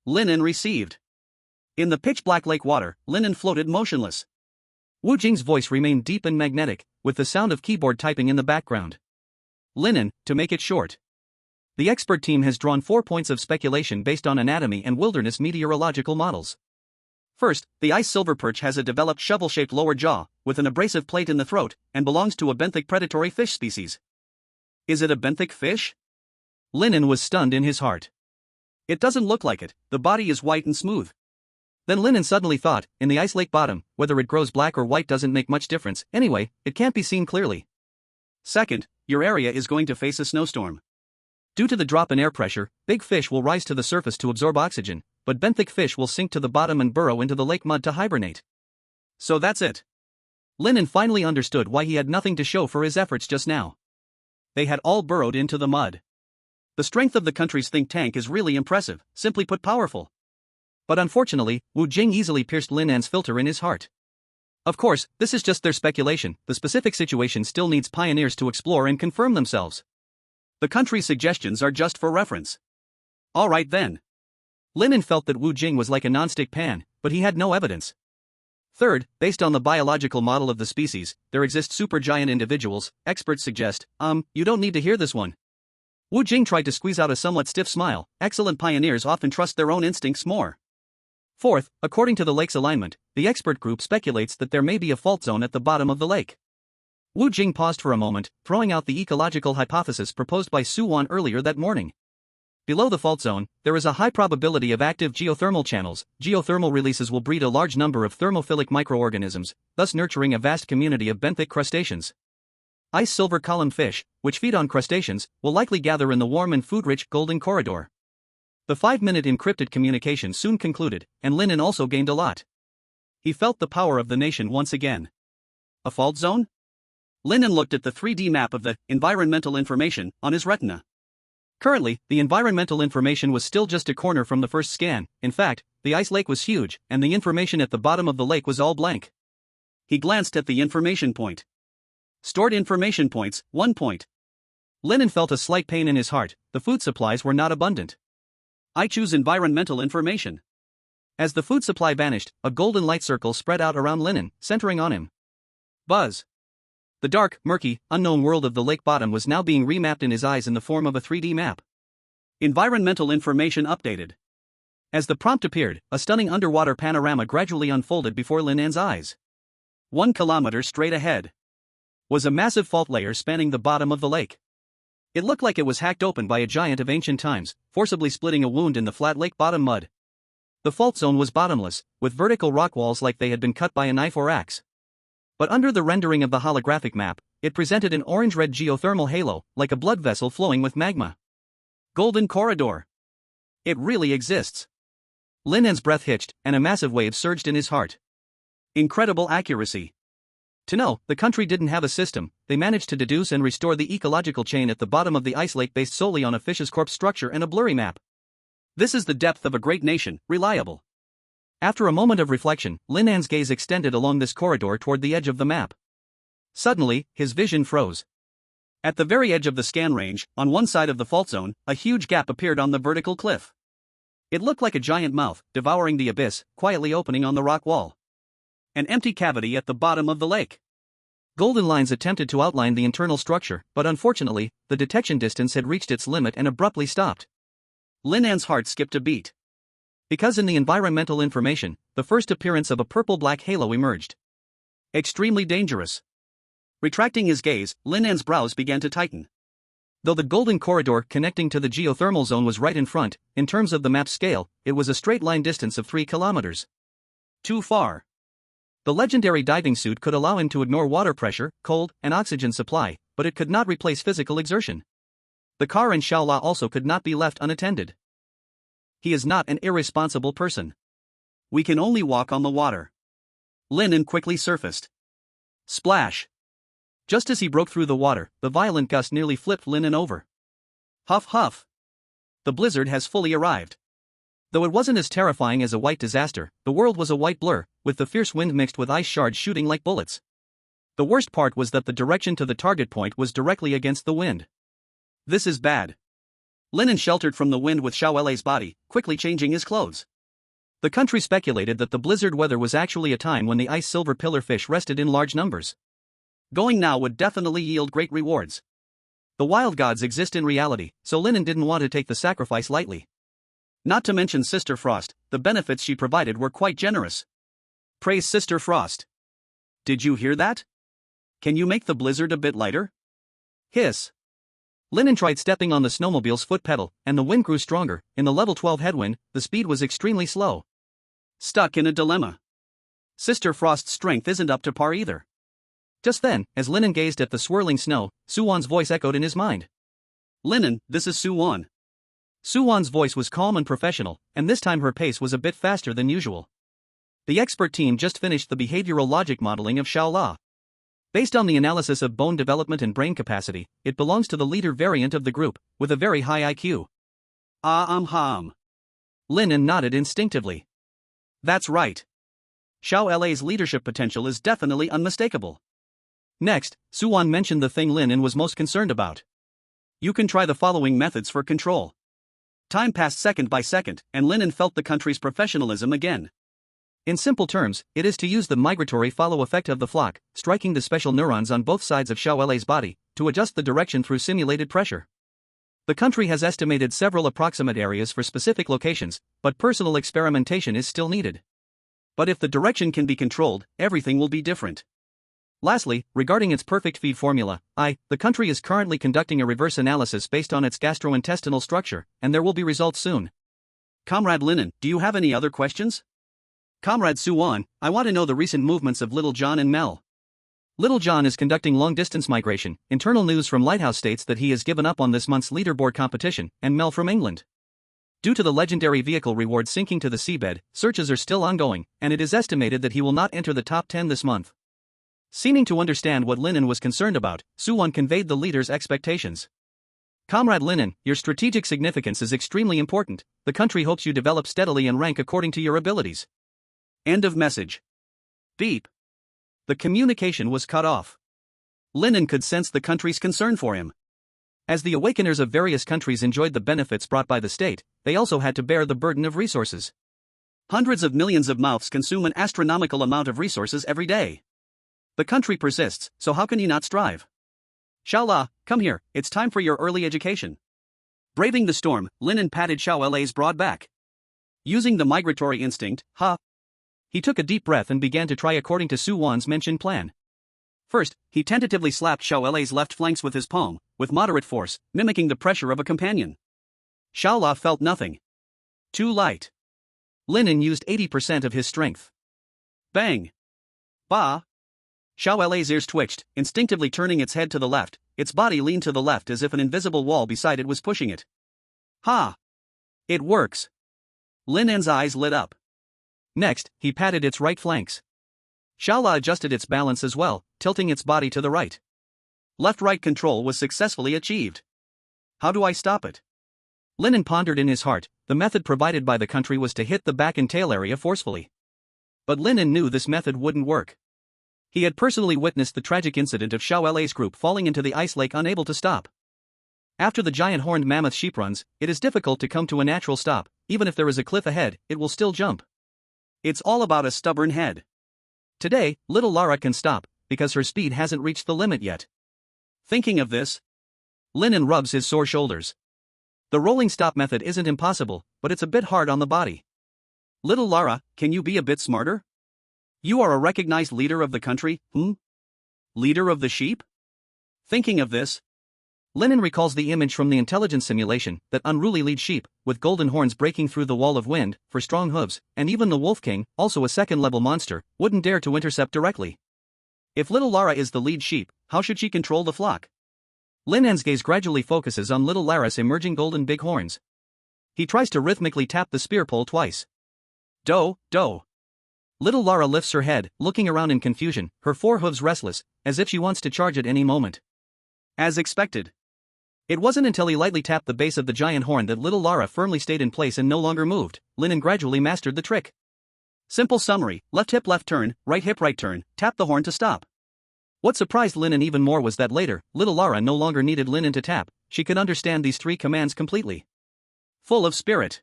Lin An received. In the pitch-black lake water, Lin An floated motionless. Wu Jing's voice remained deep and magnetic, with the sound of keyboard typing in the background. Lin An, to make it short. The expert team has drawn 4 points of speculation based on anatomy and wilderness meteorological models. First, the ice silver perch has a developed shovel-shaped lower jaw, with an abrasive plate in the throat, and belongs to a benthic predatory fish species. Is it a benthic fish? Lin An was stunned in his heart. It doesn't look like it, the body is white and smooth. Then Lin An suddenly thought, in the ice lake bottom, whether it grows black or white doesn't make much difference, anyway, it can't be seen clearly. Second, your area is going to face a snowstorm. Due to the drop in air pressure, big fish will rise to the surface to absorb oxygen, but benthic fish will sink to the bottom and burrow into the lake mud to hibernate. So that's it. Lin An finally understood why he had nothing to show for his efforts just now. They had all burrowed into the mud. The strength of the country's think tank is really impressive, simply put powerful. But unfortunately, Wu Jing easily pierced Lin An's filter in his heart. Of course, this is just their speculation, the specific situation still needs pioneers to explore and confirm themselves. The country's suggestions are just for reference. Alright then. Lin An felt that Wu Jing was like a non-stick pan, but he had no evidence. Third, based on the biological model of the species, there exist supergiant individuals. Experts suggest, you don't need to hear this one. Wu Jing tried to squeeze out a somewhat stiff smile. Excellent pioneers often trust their own instincts more. Fourth, according to the lake's alignment, the expert group speculates that there may be a fault zone at the bottom of the lake. Wu Jing paused for a moment, throwing out the ecological hypothesis proposed by Su Wan earlier that morning. Below the fault zone, there is a high probability of active geothermal channels. Geothermal releases will breed a large number of thermophilic microorganisms, thus nurturing a vast community of benthic crustaceans. Ice silver column fish, which feed on crustaceans, will likely gather in the warm and food-rich golden corridor. The 5-minute encrypted communication soon concluded, and Lin An also gained a lot. He felt the power of the nation once again. A fault zone? Lin An looked at the 3D map of the environmental information on his retina. Currently, the environmental information was still just a corner from the first scan. In fact, the ice lake was huge, and the information at the bottom of the lake was all blank. He glanced at the information point. Stored information points, 1 point. Lin An felt a slight pain in his heart. The food supplies were not abundant. I choose environmental information. As the food supply vanished, a golden light circle spread out around Lin An, centering on him. Buzz. The dark, murky, unknown world of the lake bottom was now being remapped in his eyes in the form of a 3D map. Environmental information updated. As the prompt appeared, a stunning underwater panorama gradually unfolded before Lin An's eyes. 1 kilometer straight ahead was a massive fault layer spanning the bottom of the lake. It looked like it was hacked open by a giant of ancient times, forcibly splitting a wound in the flat lake bottom mud. The fault zone was bottomless, with vertical rock walls like they had been cut by a knife or axe. But under the rendering of the holographic map, it presented an orange-red geothermal halo, like a blood vessel flowing with magma. Golden corridor. It really exists. Lin An's breath hitched, and a massive wave surged in his heart. Incredible accuracy. To know, the country didn't have a system, they managed to deduce and restore the ecological chain at the bottom of the ice lake based solely on a fish's corpse structure and a blurry map. This is the depth of a great nation, reliable. After a moment of reflection, Lin An's gaze extended along this corridor toward the edge of the map. Suddenly, his vision froze. At the very edge of the scan range, on one side of the fault zone, a huge gap appeared on the vertical cliff. It looked like a giant mouth, devouring the abyss, quietly opening on the rock wall. An empty cavity at the bottom of the lake. Golden lines attempted to outline the internal structure, but unfortunately, the detection distance had reached its limit and abruptly stopped. Lin An's heart skipped a beat. Because in the environmental information, the first appearance of a purple-black halo emerged. Extremely dangerous. Retracting his gaze, Lin An's brows began to tighten. Though the golden corridor connecting to the geothermal zone was right in front, in terms of the map's scale, it was a straight-line distance of 3 kilometers. Too far. The legendary diving suit could allow him to ignore water pressure, cold, and oxygen supply, but it could not replace physical exertion. The car and Xiaola also could not be left unattended. He is not an irresponsible person. We can only walk on the water. Lin An quickly surfaced. Splash! Just as he broke through the water, the violent gust nearly flipped Lin An over. Huff huff! The blizzard has fully arrived. Though it wasn't as terrifying as a white disaster, the world was a white blur, with the fierce wind mixed with ice shards shooting like bullets. The worst part was that the direction to the target point was directly against the wind. This is bad. Lin An sheltered from the wind with Xiaolei's body, quickly changing his clothes. The country speculated that the blizzard weather was actually a time when the ice silver pillar fish rested in large numbers. Going now would definitely yield great rewards. The wild gods exist in reality, so Lin An didn't want to take the sacrifice lightly. Not to mention Sister Frost, the benefits she provided were quite generous. Praise Sister Frost. Did you hear that? Can you make the blizzard a bit lighter? Hiss. Lin An tried stepping on the snowmobile's foot pedal, and the wind grew stronger. In the level 12 headwind, the speed was extremely slow. Stuck in a dilemma. Sister Frost's strength isn't up to par either. Just then, as Lin An gazed at the swirling snow, Suwon's voice echoed in his mind. Lin An, this is Suwon. Suwon's voice was calm and professional, and this time her pace was a bit faster than usual. The expert team just finished the behavioral logic modeling of Xiaola. Based on the analysis of bone development and brain capacity, it belongs to the leader variant of the group, with a very high IQ. Lin An nodded instinctively. That's right. Xiaolei's leadership potential is definitely unmistakable. Next, Suwon mentioned the thing Lin An was most concerned about. You can try the following methods for control. Time passed second by second, and Lin An felt the country's professionalism again. In simple terms, it is to use the migratory follow effect of the flock, striking the special neurons on both sides of Xiaolei's body, to adjust the direction through simulated pressure. The country has estimated several approximate areas for specific locations, but personal experimentation is still needed. But if the direction can be controlled, everything will be different. Lastly, regarding its perfect feed formula, the country is currently conducting a reverse analysis based on its gastrointestinal structure, and there will be results soon. Comrade Lin An, do you have any other questions? Comrade Suwon, I want to know the recent movements of Little John and Mel. Little John is conducting long-distance migration. Internal news from Lighthouse states that he has given up on this month's leaderboard competition, and Mel from England. Due to the legendary vehicle reward sinking to the seabed, searches are still ongoing, and it is estimated that he will not enter the top 10 this month. Seeming to understand what Lin An was concerned about, Suwon conveyed the leader's expectations. Comrade Lin An, your strategic significance is extremely important. The country hopes you develop steadily and rank according to your abilities. End of message. Beep. The communication was cut off. Lin An could sense the country's concern for him. As the awakeners of various countries enjoyed the benefits brought by the state, they also had to bear the burden of resources. Hundreds of millions of mouths consume an astronomical amount of resources every day. The country persists, so how can he not strive? Xiaola, come here, it's time for your early education. Braving the storm, Lin An patted Xiaolei's broad back. Using the migratory instinct, he took a deep breath and began to try according to Su Wan's mentioned plan. First, he tentatively slapped Xiao Lei's left flanks with his palm, with moderate force, mimicking the pressure of a companion. Xiao La felt nothing. Too light. Lin An used 80% of his strength. Bang! Bah! Xiao Lei's ears twitched, instinctively turning its head to the left, its body leaned to the left as if an invisible wall beside it was pushing it. Ha! It works! Lin An's eyes lit up. Next, he patted its right flanks. Xiao La adjusted its balance as well, tilting its body to the right. Left-right control was successfully achieved. How do I stop it? Lin An pondered in his heart. The method provided by the country was to hit the back and tail area forcefully. But Lin An knew this method wouldn't work. He had personally witnessed the tragic incident of Xiao Lei's group falling into the ice lake unable to stop. After the giant horned mammoth sheep runs, it is difficult to come to a natural stop. Even if there is a cliff ahead, it will still jump. It's all about a stubborn head. Today, little Lara can stop, because her speed hasn't reached the limit yet. Thinking of this, Lin An rubs his sore shoulders. The rolling stop method isn't impossible, but it's a bit hard on the body. Little Lara, can you be a bit smarter? You are a recognized leader of the country, Leader of the sheep? Thinking of this, Lin An recalls the image from the intelligence simulation, that unruly lead sheep, with golden horns breaking through the wall of wind, for strong hooves, and even the Wolf King, also a second-level monster, wouldn't dare to intercept directly. If little Lara is the lead sheep, how should she control the flock? Lin An's gaze gradually focuses on little Lara's emerging golden big horns. He tries to rhythmically tap the spear pole twice. Do. Little Lara lifts her head, looking around in confusion, her forehooves restless, as if she wants to charge at any moment. As expected. It wasn't until he lightly tapped the base of the giant horn that little Lara firmly stayed in place and no longer moved. Lin An gradually mastered the trick. Simple summary: left hip left turn, right hip right turn, tap the horn to stop. What surprised Lin An even more was that later, little Lara no longer needed Lin An to tap. She could understand these three commands completely. Full of spirit.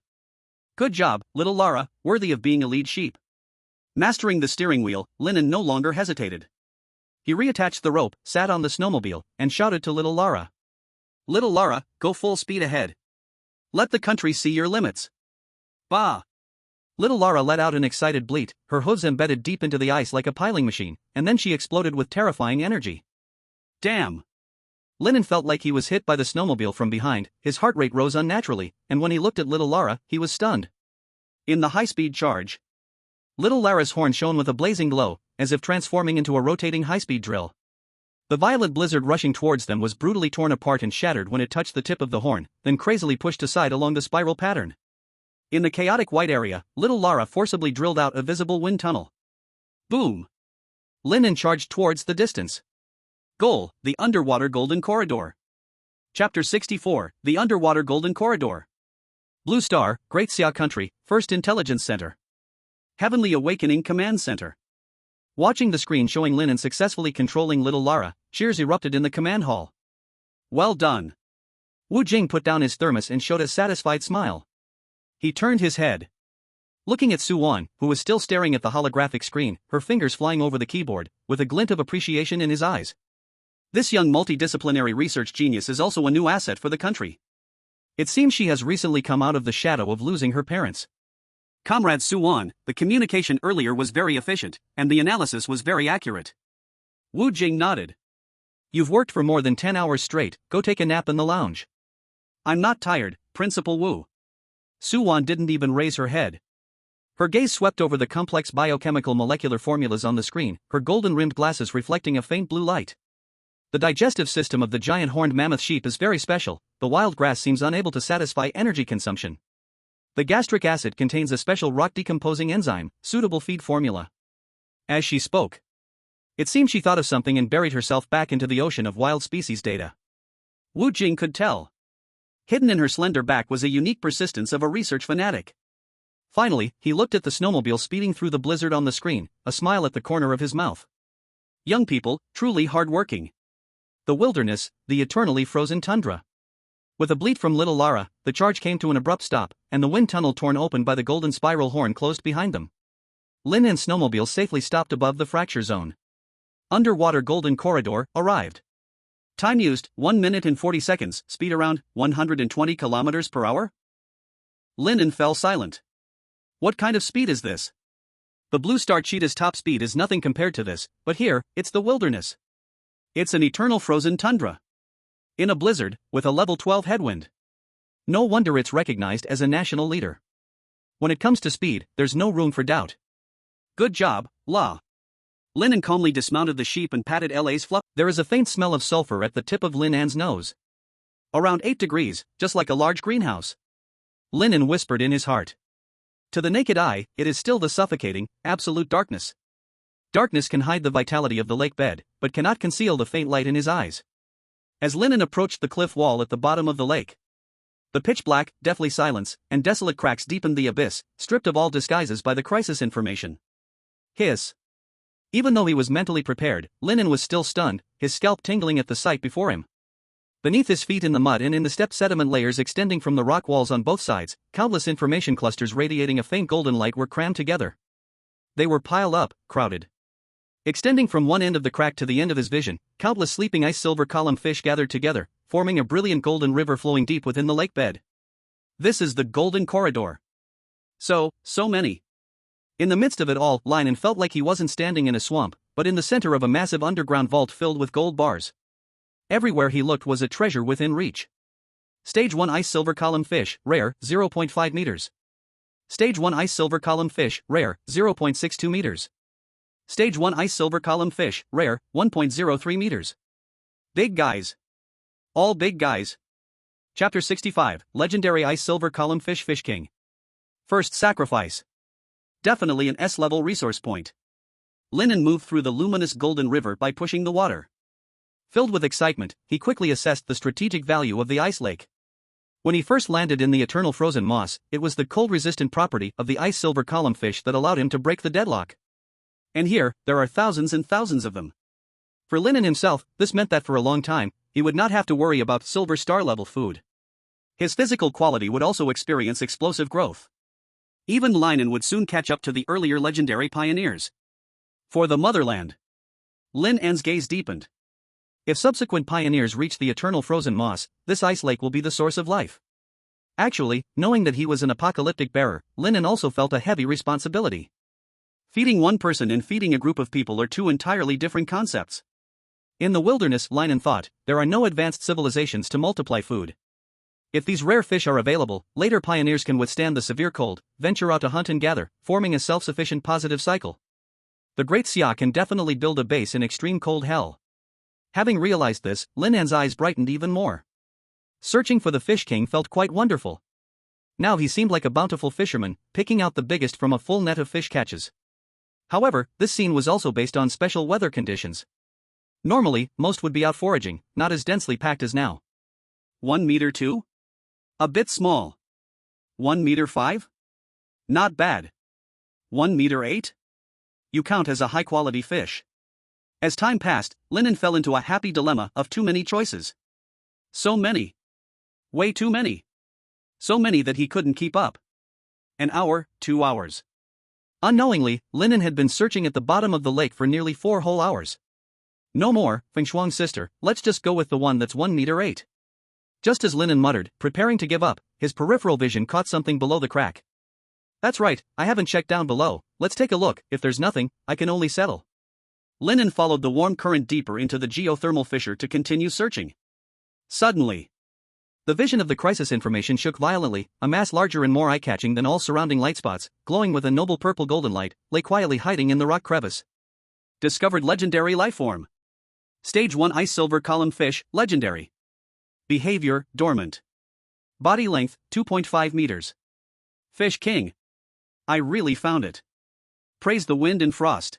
Good job, little Lara, worthy of being a lead sheep. Mastering the steering wheel, Lin An no longer hesitated. He reattached the rope, sat on the snowmobile, and shouted to little Lara. Little Lara, go full speed ahead. Let the country see your limits. Bah! Little Lara let out an excited bleat, her hooves embedded deep into the ice like a piling machine, and then she exploded with terrifying energy. Damn! Lin An felt like he was hit by the snowmobile from behind, his heart rate rose unnaturally, and when he looked at little Lara, he was stunned. In the high-speed charge, little Lara's horn shone with a blazing glow, as if transforming into a rotating high-speed drill. The violent blizzard rushing towards them was brutally torn apart and shattered when it touched the tip of the horn, then crazily pushed aside along the spiral pattern. In the chaotic white area, little Lara forcibly drilled out a visible wind tunnel. Boom! Lin An charged towards the distance. Goal: the Underwater Golden Corridor. Chapter 64, The Underwater Golden Corridor. Blue Star, Great Xia Country, First Intelligence Center. Heavenly Awakening Command Center. Watching the screen showing Lin An successfully controlling little Lara, cheers erupted in the command hall. Well done. Wu Jing put down his thermos and showed a satisfied smile. He turned his head. Looking at Su Wan, who was still staring at the holographic screen, her fingers flying over the keyboard, with a glint of appreciation in his eyes. This young multidisciplinary research genius is also a new asset for the country. It seems she has recently come out of the shadow of losing her parents. Comrade Su Wan, the communication earlier was very efficient, and the analysis was very accurate. Wu Jing nodded. You've worked for more than 10 hours straight, go take a nap in the lounge. I'm not tired, Principal Wu. Su Wan didn't even raise her head. Her gaze swept over the complex biochemical molecular formulas on the screen, her golden-rimmed glasses reflecting a faint blue light. The digestive system of the giant horned mammoth sheep is very special. The wild grass seems unable to satisfy energy consumption. The gastric acid contains a special rock-decomposing enzyme, suitable feed formula. As she spoke, it seemed she thought of something and buried herself back into the ocean of wild species data. Wu Jing could tell. Hidden in her slender back was a unique persistence of a research fanatic. Finally, he looked at the snowmobile speeding through the blizzard on the screen, a smile at the corner of his mouth. Young people, truly hard-working. The wilderness, the eternally frozen tundra. With a bleat from little Lara, the charge came to an abrupt stop, and the wind tunnel torn open by the golden spiral horn closed behind them. Lin An's snowmobile safely stopped above the fracture zone. Underwater Golden Corridor arrived. Time used, 1 minute and 40 seconds, speed around 120 kilometers per hour? Lin An fell silent. What kind of speed is this? The blue star cheetah's top speed is nothing compared to this, but here, it's the wilderness. It's an eternal frozen tundra. In a blizzard, with a level 12 headwind. No wonder it's recognized as a national leader. When it comes to speed, there's no room for doubt. Good job, La. Lin An calmly dismounted the sheep and patted LA's fluff. There is a faint smell of sulfur at the tip of Lin An's nose. Around 8 degrees, just like a large greenhouse. Lin An whispered in his heart. To the naked eye, it is still the suffocating, absolute darkness. Darkness can hide the vitality of the lake bed, but cannot conceal the faint light in his eyes. As Lin An approached the cliff wall at the bottom of the lake, the pitch-black, deathly silence, and desolate cracks deepened the abyss, stripped of all disguises by the crisis information. Hiss. Even though he was mentally prepared, Lin An was still stunned, his scalp tingling at the sight before him. Beneath his feet in the mud and in the stepped sediment layers extending from the rock walls on both sides, countless information clusters radiating a faint golden light were crammed together. They were piled up, crowded. Extending from one end of the crack to the end of his vision, countless sleeping ice-silver column fish gathered together, forming a brilliant golden river flowing deep within the lake bed. This is the Golden Corridor. So many. In the midst of it all, Lin An felt like he wasn't standing in a swamp, but in the center of a massive underground vault filled with gold bars. Everywhere he looked was a treasure within reach. Stage 1 Ice Silver Column Fish, rare, 0.5 meters. Stage 1 Ice Silver Column Fish, rare, 0.62 meters. Stage 1 Ice Silver Column Fish, rare, 1.03 meters. Big guys. All big guys. Chapter 65, Legendary Ice Silver Column Fish Fish King. First sacrifice. Definitely an S-level resource point. Lin An moved through the luminous golden river by pushing the water. Filled with excitement, he quickly assessed the strategic value of the ice lake. When he first landed in the eternal frozen moss, it was the cold-resistant property of the ice silver column fish that allowed him to break the deadlock. And here, there are thousands and thousands of them. For Lin An himself, this meant that for a long time, he would not have to worry about silver star-level food. His physical quality would also experience explosive growth. Even Lin An would soon catch up to the earlier legendary pioneers. For the motherland. Lin An's gaze deepened. If subsequent pioneers reach the eternal frozen moss, this ice lake will be the source of life. Actually, knowing that he was an apocalyptic bearer, Lin An also felt a heavy responsibility. Feeding one person and feeding a group of people are two entirely different concepts. In the wilderness, Lin An thought, there are no advanced civilizations to multiply food. If these rare fish are available, later pioneers can withstand the severe cold, venture out to hunt and gather, forming a self-sufficient positive cycle. The Great Xia can definitely build a base in extreme cold hell. Having realized this, Lin An's eyes brightened even more. Searching for the Fish King felt quite wonderful. Now he seemed like a bountiful fisherman, picking out the biggest from a full net of fish catches. However, this scene was also based on special weather conditions. Normally, most would be out foraging, not as densely packed as now. 1 meter 2? A bit small. 1 meter 5? Not bad. 1 meter 8? You count as a high-quality fish. As time passed, Lin An fell into a happy dilemma of too many choices. So many. Way too many. So many that he couldn't keep up. An hour, 2 hours. Unknowingly, Lin An had been searching at the bottom of the lake for nearly 4 whole hours. No more, Feng Shuang's sister, let's just go with the one that's 1 meter 8. Just as Lin An muttered, preparing to give up, his peripheral vision caught something below the crack. That's right, I haven't checked down below, let's take a look. If there's nothing, I can only settle. Lin An followed the warm current deeper into the geothermal fissure to continue searching. Suddenly, the vision of the crisis information shook violently. A mass larger and more eye-catching than all surrounding light spots, glowing with a noble purple golden light, lay quietly hiding in the rock crevice. Discovered legendary lifeform. Stage 1 Ice Silver Column Fish, legendary. Behavior, dormant. Body length, 2.5 meters. Fish King. I really found it. Praise the wind and frost.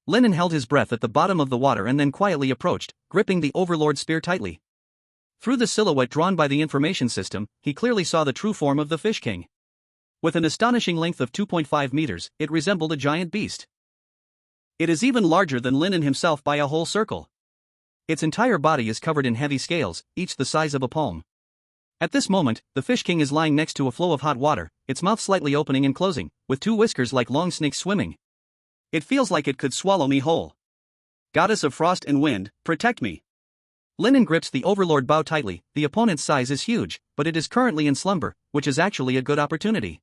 Lin An held his breath at the bottom of the water and then quietly approached, gripping the Overlord spear tightly. Through the silhouette drawn by the information system, he clearly saw the true form of the Fish King. With an astonishing length of 2.5 meters, it resembled a giant beast. It is even larger than Lin An himself by a whole circle. Its entire body is covered in heavy scales, each the size of a palm. At this moment, the Fish King is lying next to a flow of hot water, its mouth slightly opening and closing, with 2 whiskers like long snakes swimming. It feels like it could swallow me whole. Goddess of frost and wind, protect me. Lin An grips the Overlord bow tightly. The opponent's size is huge, but it is currently in slumber, which is actually a good opportunity.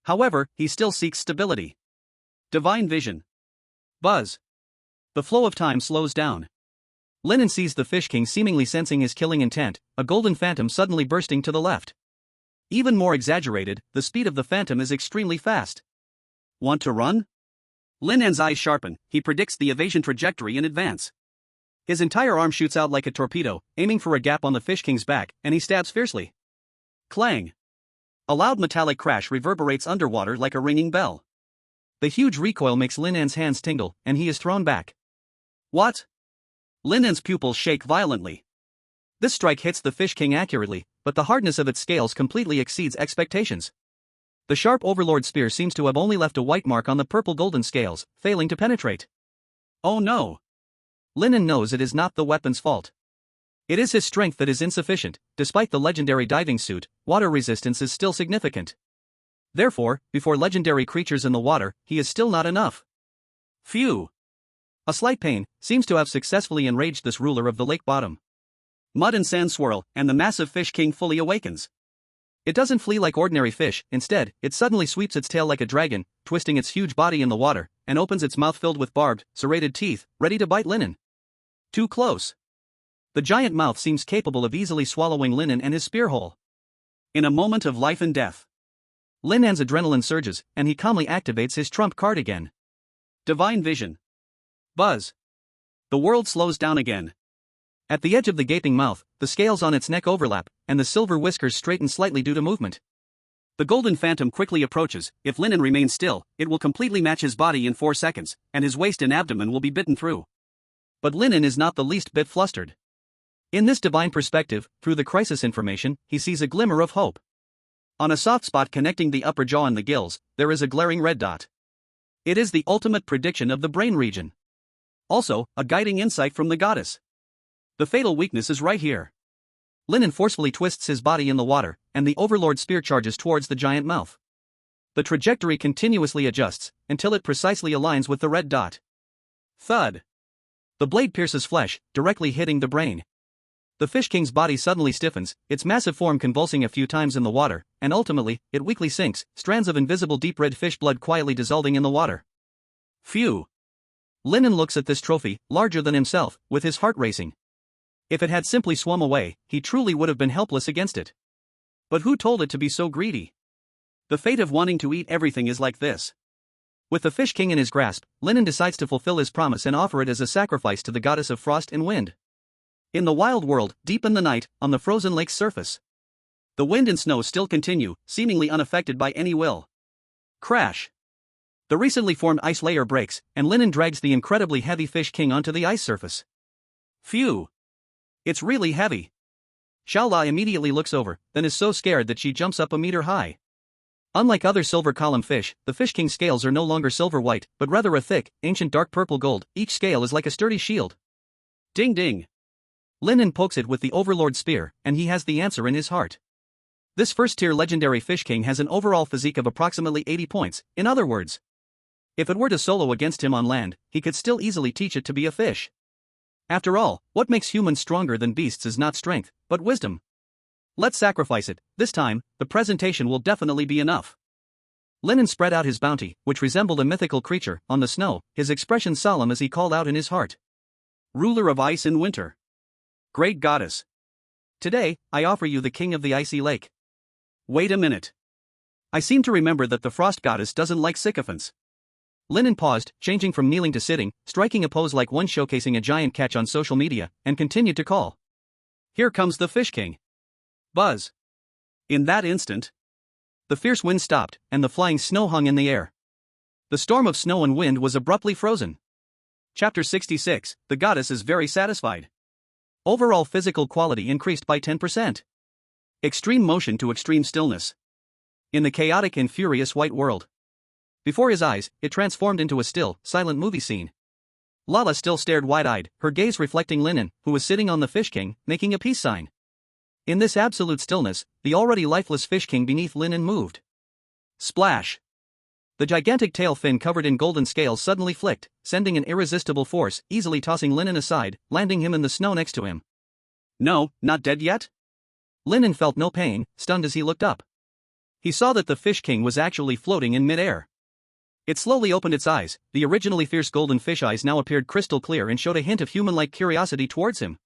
However, he still seeks stability. Divine vision. Buzz. The flow of time slows down. Lin An sees the Fish King seemingly sensing his killing intent, a golden phantom suddenly bursting to the left. Even more exaggerated, the speed of the phantom is extremely fast. Want to run? Lin An's eyes sharpen, he predicts the evasion trajectory in advance. His entire arm shoots out like a torpedo, aiming for a gap on the Fish King's back, and he stabs fiercely. Clang! A loud metallic crash reverberates underwater like a ringing bell. The huge recoil makes Lin An's hands tingle, and he is thrown back. What? Lin An's pupils shake violently. This strike hits the Fish King accurately, but the hardness of its scales completely exceeds expectations. The sharp Overlord spear seems to have only left a white mark on the purple-golden scales, failing to penetrate. Oh no! Lin An knows it is not the weapon's fault. It is his strength that is insufficient. Despite the legendary diving suit, water resistance is still significant. Therefore, before legendary creatures in the water, he is still not enough. Phew! A slight pain seems to have successfully enraged this ruler of the lake bottom. Mud and sand swirl, and the massive Fish King fully awakens. It doesn't flee like ordinary fish, instead, it suddenly sweeps its tail like a dragon, twisting its huge body in the water, and opens its mouth filled with barbed, serrated teeth, ready to bite Lin An. Too close. The giant mouth seems capable of easily swallowing Lin An and his spear hole. In a moment of life and death, Lin An's adrenaline surges, and he calmly activates his trump card again. Divine vision. Buzz. The world slows down again. At the edge of the gaping mouth, the scales on its neck overlap, and the silver whiskers straighten slightly due to movement. The golden phantom quickly approaches. If Lin An remains still, it will completely match his body in 4 seconds, and his waist and abdomen will be bitten through. But Lin An is not the least bit flustered. In this divine perspective, through the crisis information, he sees a glimmer of hope. On a soft spot connecting the upper jaw and the gills, there is a glaring red dot. It is the ultimate prediction of the brain region. Also, a guiding insight from the goddess. The fatal weakness is right here. Lin An forcefully twists his body in the water, and the Overlord spear charges towards the giant mouth. The trajectory continuously adjusts, until it precisely aligns with the red dot. Thud! The blade pierces flesh, directly hitting the brain. The Fish King's body suddenly stiffens, its massive form convulsing a few times in the water, and ultimately, it weakly sinks, strands of invisible deep red fish blood quietly dissolving in the water. Phew! Lin An looks at this trophy, larger than himself, with his heart racing. If it had simply swum away, he truly would have been helpless against it. But who told it to be so greedy? The fate of wanting to eat everything is like this. With the Fish King in his grasp, Lin An decides to fulfill his promise and offer it as a sacrifice to the goddess of frost and wind. In the wild world, deep in the night, on the frozen lake's surface, the wind and snow still continue, seemingly unaffected by any will. Crash! The recently formed ice layer breaks, and Lin An drags the incredibly heavy Fish King onto the ice surface. Phew! It's really heavy. Xiaola immediately looks over, then is so scared that she jumps up a meter high. Unlike other silver column fish, the Fish King's scales are no longer silver white, but rather a thick, ancient dark purple gold. Each scale is like a sturdy shield. Ding ding! Lin An pokes it with the Overlord spear, and he has the answer in his heart. This first-tier legendary Fish King has an overall physique of approximately 80 points, in other words. If it were to solo against him on land, he could still easily teach it to be a fish. After all, what makes humans stronger than beasts is not strength, but wisdom. Let's sacrifice it. This time, the presentation will definitely be enough. Lin An spread out his bounty, which resembled a mythical creature, on the snow, his expression solemn as he called out in his heart. Ruler of ice and winter. Great goddess. Today, I offer you the king of the icy lake. Wait a minute. I seem to remember that the frost goddess doesn't like sycophants. Lin An paused, changing from kneeling to sitting, striking a pose like one showcasing a giant catch on social media, and continued to call. Here comes the Fish King. Buzz. In that instant, the fierce wind stopped, and the flying snow hung in the air. The storm of snow and wind was abruptly frozen. Chapter 66, the goddess is very satisfied. Overall physical quality increased by 10%. Extreme motion to extreme stillness. In the chaotic and furious white world. Before his eyes, it transformed into a still, silent movie scene. Lala still stared wide-eyed, her gaze reflecting Lin An, who was sitting on the Fish King, making a peace sign. In this absolute stillness, the already lifeless Fish King beneath Lin An moved. Splash! The gigantic tail fin covered in golden scales suddenly flicked, sending an irresistible force, easily tossing Lin An aside, landing him in the snow next to him. No, not dead yet? Lin An felt no pain, stunned as he looked up. He saw that the Fish King was actually floating in midair. It slowly opened its eyes, the originally fierce golden fish eyes now appeared crystal clear and showed a hint of human-like curiosity towards him.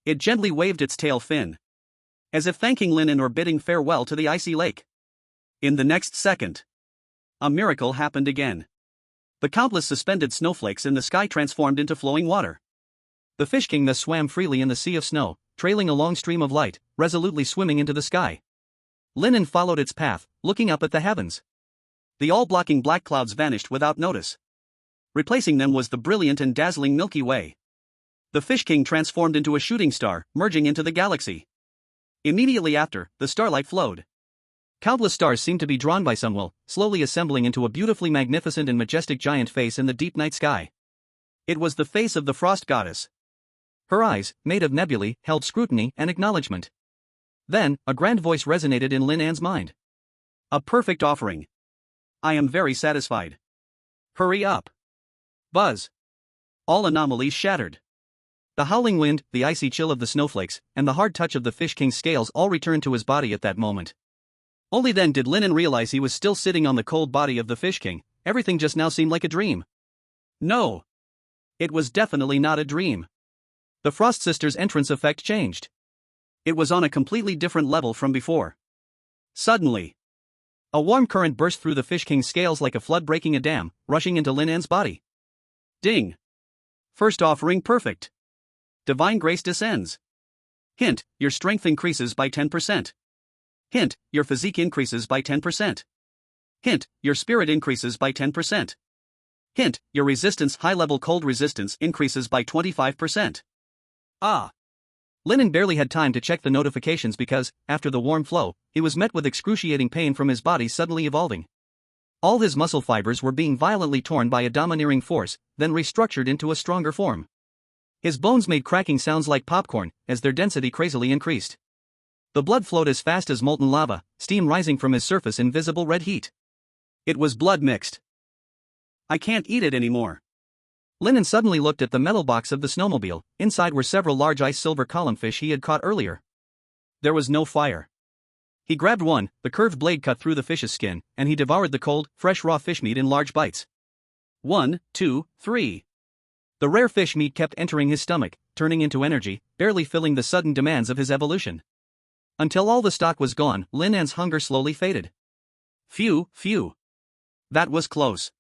It gently waved its tail fin, as if thanking Lin An or bidding farewell to the icy lake. In the next second, a miracle happened again. The countless suspended snowflakes in the sky transformed into flowing water. The Fish King thus swam freely in the sea of snow, trailing a long stream of light, resolutely swimming into the sky. Lin An followed its path, looking up at the heavens. The all-blocking black clouds vanished without notice. Replacing them was the brilliant and dazzling Milky Way. The Fish King transformed into a shooting star, merging into the galaxy. Immediately after, the starlight flowed. Countless stars seemed to be drawn by some will, slowly assembling into a beautifully magnificent and majestic giant face in the deep night sky. It was the face of the frost goddess. Her eyes, made of nebulae, held scrutiny and acknowledgement. Then, a grand voice resonated in Lin An's mind. A perfect offering. I am very satisfied. Hurry up. Buzz. All anomalies shattered. The howling wind, the icy chill of the snowflakes, and the hard touch of the Fish King's scales all returned to his body at that moment. Only then did Lin An realize he was still sitting on the cold body of the Fish King. Everything just now seemed like a dream. No. It was definitely not a dream. The Frost Sisters' entrance effect changed. It was on a completely different level from before. Suddenly, a warm current burst through the Fish King's scales like a flood breaking a dam, rushing into Lin An's body. Ding! First offering perfect. Divine grace descends. Hint, your strength increases by 10%. Hint, your physique increases by 10%. Hint, your spirit increases by 10%. Hint, your resistance high-level cold resistance increases by 25%. Ah! Lin An barely had time to check the notifications because, after the warm flow, he was met with excruciating pain from his body suddenly evolving. All his muscle fibers were being violently torn by a domineering force, then restructured into a stronger form. His bones made cracking sounds like popcorn, as their density crazily increased. The blood flowed as fast as molten lava, steam rising from his surface in visible red heat. It was blood mixed. I can't eat it anymore. Lin An suddenly looked at the metal box of the snowmobile. Inside were several large ice-silver columnfish he had caught earlier. There was no fire. He grabbed one, the curved blade cut through the fish's skin, and he devoured the cold, fresh raw fish meat in large bites. 1, 2, 3. The rare fish meat kept entering his stomach, turning into energy, barely filling the sudden demands of his evolution. Until all the stock was gone, Lin An's hunger slowly faded. Phew, phew. That was close.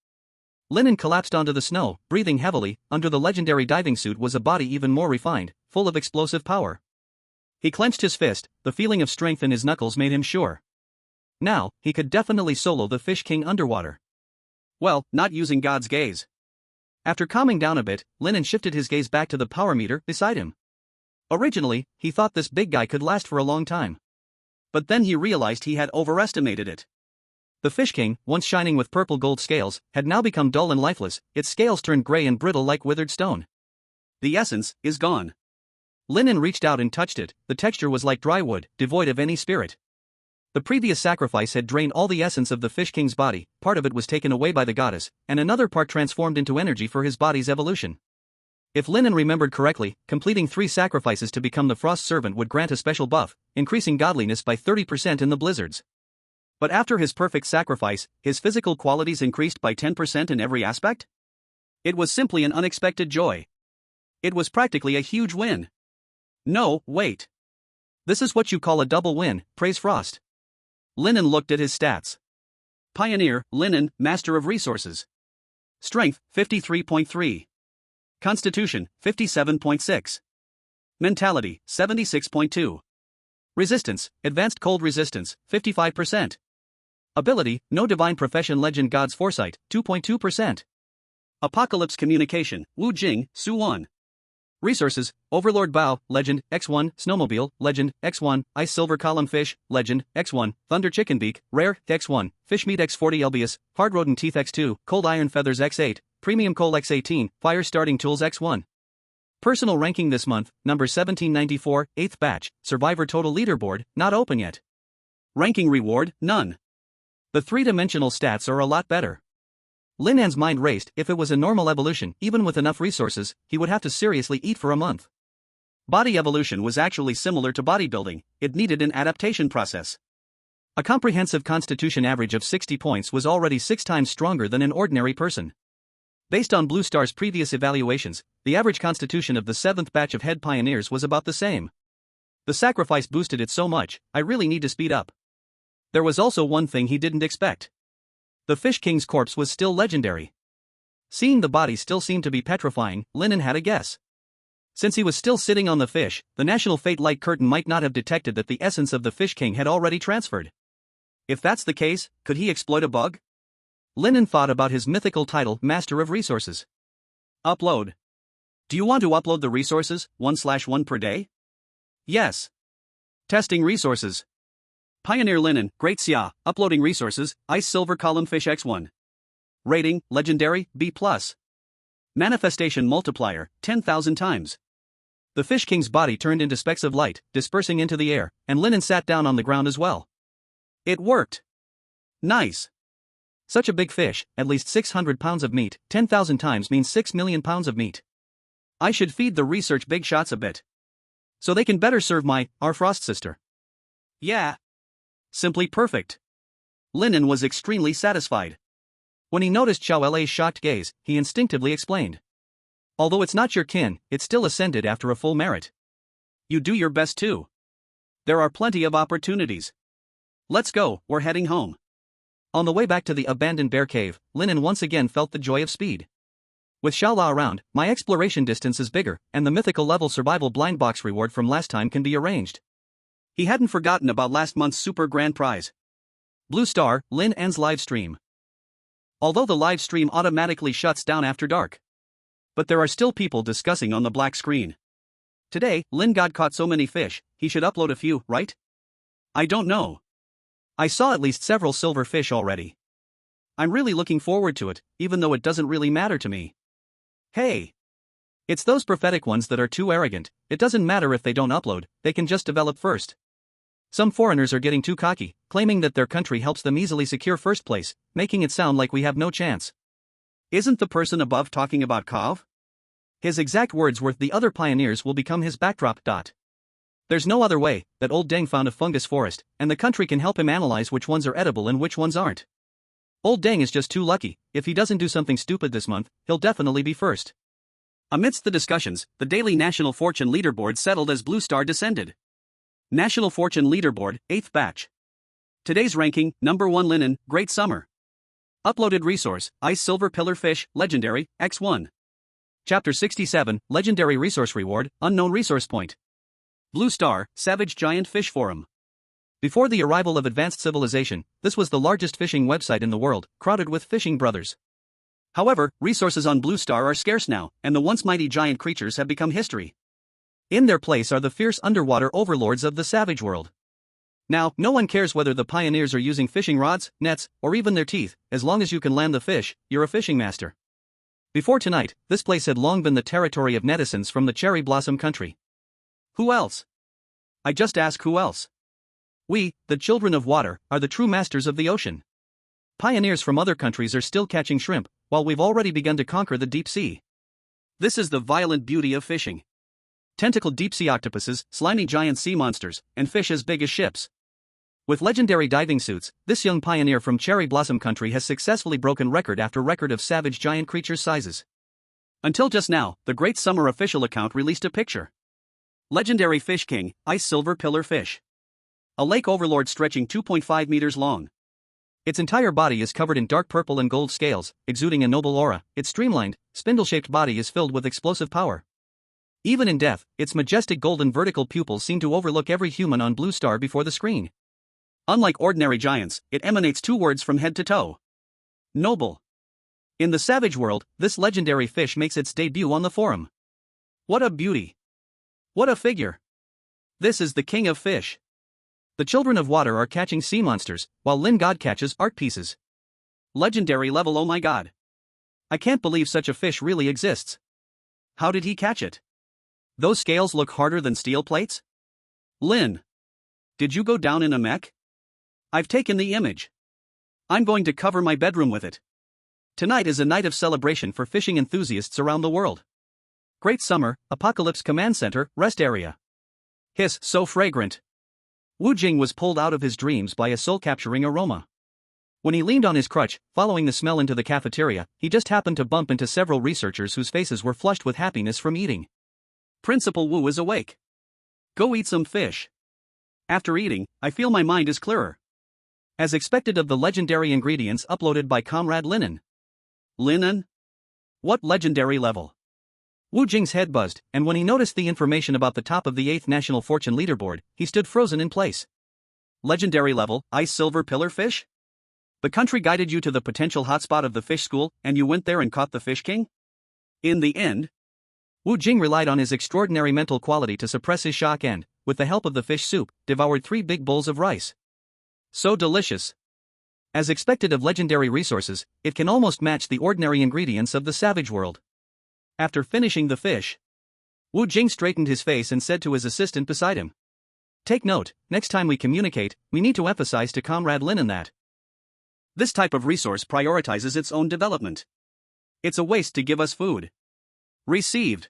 Lin An collapsed onto the snow, breathing heavily. Under the legendary diving suit was a body even more refined, full of explosive power. He clenched his fist, the feeling of strength in his knuckles made him sure. Now, he could definitely solo the Fish King underwater. Well, not using God's gaze. After calming down a bit, Lin An shifted his gaze back to the power meter beside him. Originally, he thought this big guy could last for a long time. But then he realized he had overestimated it. The Fish King, once shining with purple gold scales, had now become dull and lifeless, its scales turned gray and brittle like withered stone. The essence is gone. Lin An reached out and touched it. The texture was like dry wood, devoid of any spirit. The previous sacrifice had drained all the essence of the Fish King's body, part of it was taken away by the goddess, and another part transformed into energy for his body's evolution. If Lin An remembered correctly, completing 3 sacrifices to become the Frost Servant would grant a special buff, increasing godliness by 30% in the blizzards. But after his perfect sacrifice, his physical qualities increased by 10% in every aspect? It was simply an unexpected joy. It was practically a huge win. No, wait. This is what you call a double win, praise Frost. Lin An looked at his stats. Pioneer, Lin An, Master of Resources. Strength, 53.3. Constitution, 57.6. Mentality, 76.2. Resistance, Advanced Cold Resistance, 55%. Ability, No Divine Profession Legend God's Foresight, 2.2%. Apocalypse Communication, Wu Jing, Su 1. Resources, Overlord Bao, Legend, X1, Snowmobile, Legend, X1, Ice Silver Column Fish, Legend, X1, Thunder Chicken Beak, Rare, X1, Fish Meat X40 Elbius, Hard Rodent Teeth X2, Cold Iron Feathers X8, Premium Coal X18, Fire Starting Tools X1. Personal ranking this month, number 1794, 8th batch, Survivor Total Leaderboard, not open yet. Ranking reward, none. The 3-dimensional stats are a lot better. Lin An's mind raced. If it was a normal evolution, even with enough resources, he would have to seriously eat for a month. Body evolution was actually similar to bodybuilding, it needed an adaptation process. A comprehensive constitution average of 60 points was already 6 times stronger than an ordinary person. Based on Blue Star's previous evaluations, the average constitution of the 7th batch of head pioneers was about the same. The sacrifice boosted it so much, I really need to speed up. There was also one thing he didn't expect. The Fish King's corpse was still legendary. Seeing the body still seemed to be petrifying, Lin An had a guess. Since he was still sitting on the fish, the National Fate Light Curtain might not have detected that the essence of the Fish King had already transferred. If that's the case, could he exploit a bug? Lin An thought about his mythical title, Master of Resources. Upload. Do you want to upload the resources, 1/1 per day? Yes. Testing resources. Pioneer Lin An, Great Xia, uploading resources, Ice Silver Column Fish X1. Rating, Legendary, B+. Manifestation multiplier, 10,000 times. The Fish King's body turned into specks of light, dispersing into the air, and Lin An sat down on the ground as well. It worked. Nice. Such a big fish, at least 600 pounds of meat, 10,000 times means 6 million pounds of meat. I should feed the research big shots a bit. So they can better serve our Frost sister. Yeah. Simply perfect. Lin An was extremely satisfied. When he noticed Xiao La's shocked gaze, he instinctively explained. Although it's not your kin, it still ascended after a full merit. You do your best too. There are plenty of opportunities. Let's go, we're heading home. On the way back to the abandoned bear cave, Lin An once again felt the joy of speed. With Xiao La around, my exploration distance is bigger, and the mythical level survival blind box reward from last time can be arranged. He hadn't forgotten about last month's super grand prize. Blue Star, Lin An's live stream. Although the live stream automatically shuts down after dark. But there are still people discussing on the black screen. Today, Lin got caught so many fish, he should upload a few, right? I don't know. I saw at least several silver fish already. I'm really looking forward to it, even though it doesn't really matter to me. Hey! It's those prophetic ones that are too arrogant. It doesn't matter if they don't upload, they can just develop first. Some foreigners are getting too cocky, claiming that their country helps them easily secure first place, making it sound like we have no chance. Isn't the person above talking about Kov? His exact words were, the other pioneers will become his backdrop. There's no other way, that old Deng found a fungus forest, and the country can help him analyze which ones are edible and which ones aren't. Old Deng is just too lucky. If he doesn't do something stupid this month, he'll definitely be first. Amidst the discussions, the daily National Fortune leaderboard settled as Blue Star descended. National Fortune leaderboard, 8th batch. Today's ranking, number 1 Lin An, Great Summer. Uploaded resource, Ice Silver Pillar Fish, Legendary, X1. Chapter 67, Legendary Resource Reward, Unknown Resource Point. Blue Star, Savage Giant Fish Forum. Before the arrival of advanced civilization, this was the largest fishing website in the world, crowded with fishing brothers. However, resources on Blue Star are scarce now, and the once mighty giant creatures have become history. In their place are the fierce underwater overlords of the savage world. Now, no one cares whether the pioneers are using fishing rods, nets, or even their teeth, as long as you can land the fish, you're a fishing master. Before tonight, this place had long been the territory of netizens from the cherry blossom country. Who else? I just ask who else? We, the children of water, are the true masters of the ocean. Pioneers from other countries are still catching shrimp, while we've already begun to conquer the deep sea. This is the violent beauty of fishing. Tentacled deep-sea octopuses, slimy giant sea monsters, and fish as big as ships. With legendary diving suits, this young pioneer from Cherry Blossom Country has successfully broken record after record of savage giant creatures' sizes. Until just now, the Great Summer official account released a picture. Legendary Fish King, Ice Silver Pillar Fish. A lake overlord stretching 2.5 meters long. Its entire body is covered in dark purple and gold scales, exuding a noble aura. Its streamlined, spindle-shaped body is filled with explosive power. Even in death, its majestic golden vertical pupils seem to overlook every human on Blue Star before the screen. Unlike ordinary giants, it emanates 2 words from head to toe. Noble. In the savage world, this legendary fish makes its debut on the forum. What a beauty. What a figure. This is the king of fish. The children of water are catching sea monsters, while Lin God catches art pieces. Legendary level, oh my god. I can't believe such a fish really exists. How did he catch it? Those scales look harder than steel plates? Lin. Did you go down in a mech? I've taken the image. I'm going to cover my bedroom with it. Tonight is a night of celebration for fishing enthusiasts around the world. Great Summer, Apocalypse Command Center, Rest Area. Hiss, so fragrant. Wu Jing was pulled out of his dreams by a soul-capturing aroma. When he leaned on his crutch, following the smell into the cafeteria, he just happened to bump into several researchers whose faces were flushed with happiness from eating. Principal Wu is awake. Go eat some fish. After eating, I feel my mind is clearer. As expected of the legendary ingredients uploaded by Comrade Lin An. Lin An? What legendary level? Wu Jing's head buzzed, and when he noticed the information about the top of the 8th National Fortune Leaderboard, he stood frozen in place. Legendary level, ice silver pillar fish? The country guided you to the potential hotspot of the fish school, and you went there and caught the fish king? In the end, Wu Jing relied on his extraordinary mental quality to suppress his shock and, with the help of the fish soup, devoured 3 big bowls of rice. So delicious. As expected of legendary resources, it can almost match the ordinary ingredients of the savage world. After finishing the fish, Wu Jing straightened his face and said to his assistant beside him, "Take note, next time we communicate, we need to emphasize to Comrade Lin An that this type of resource prioritizes its own development. It's a waste to give us food." Received.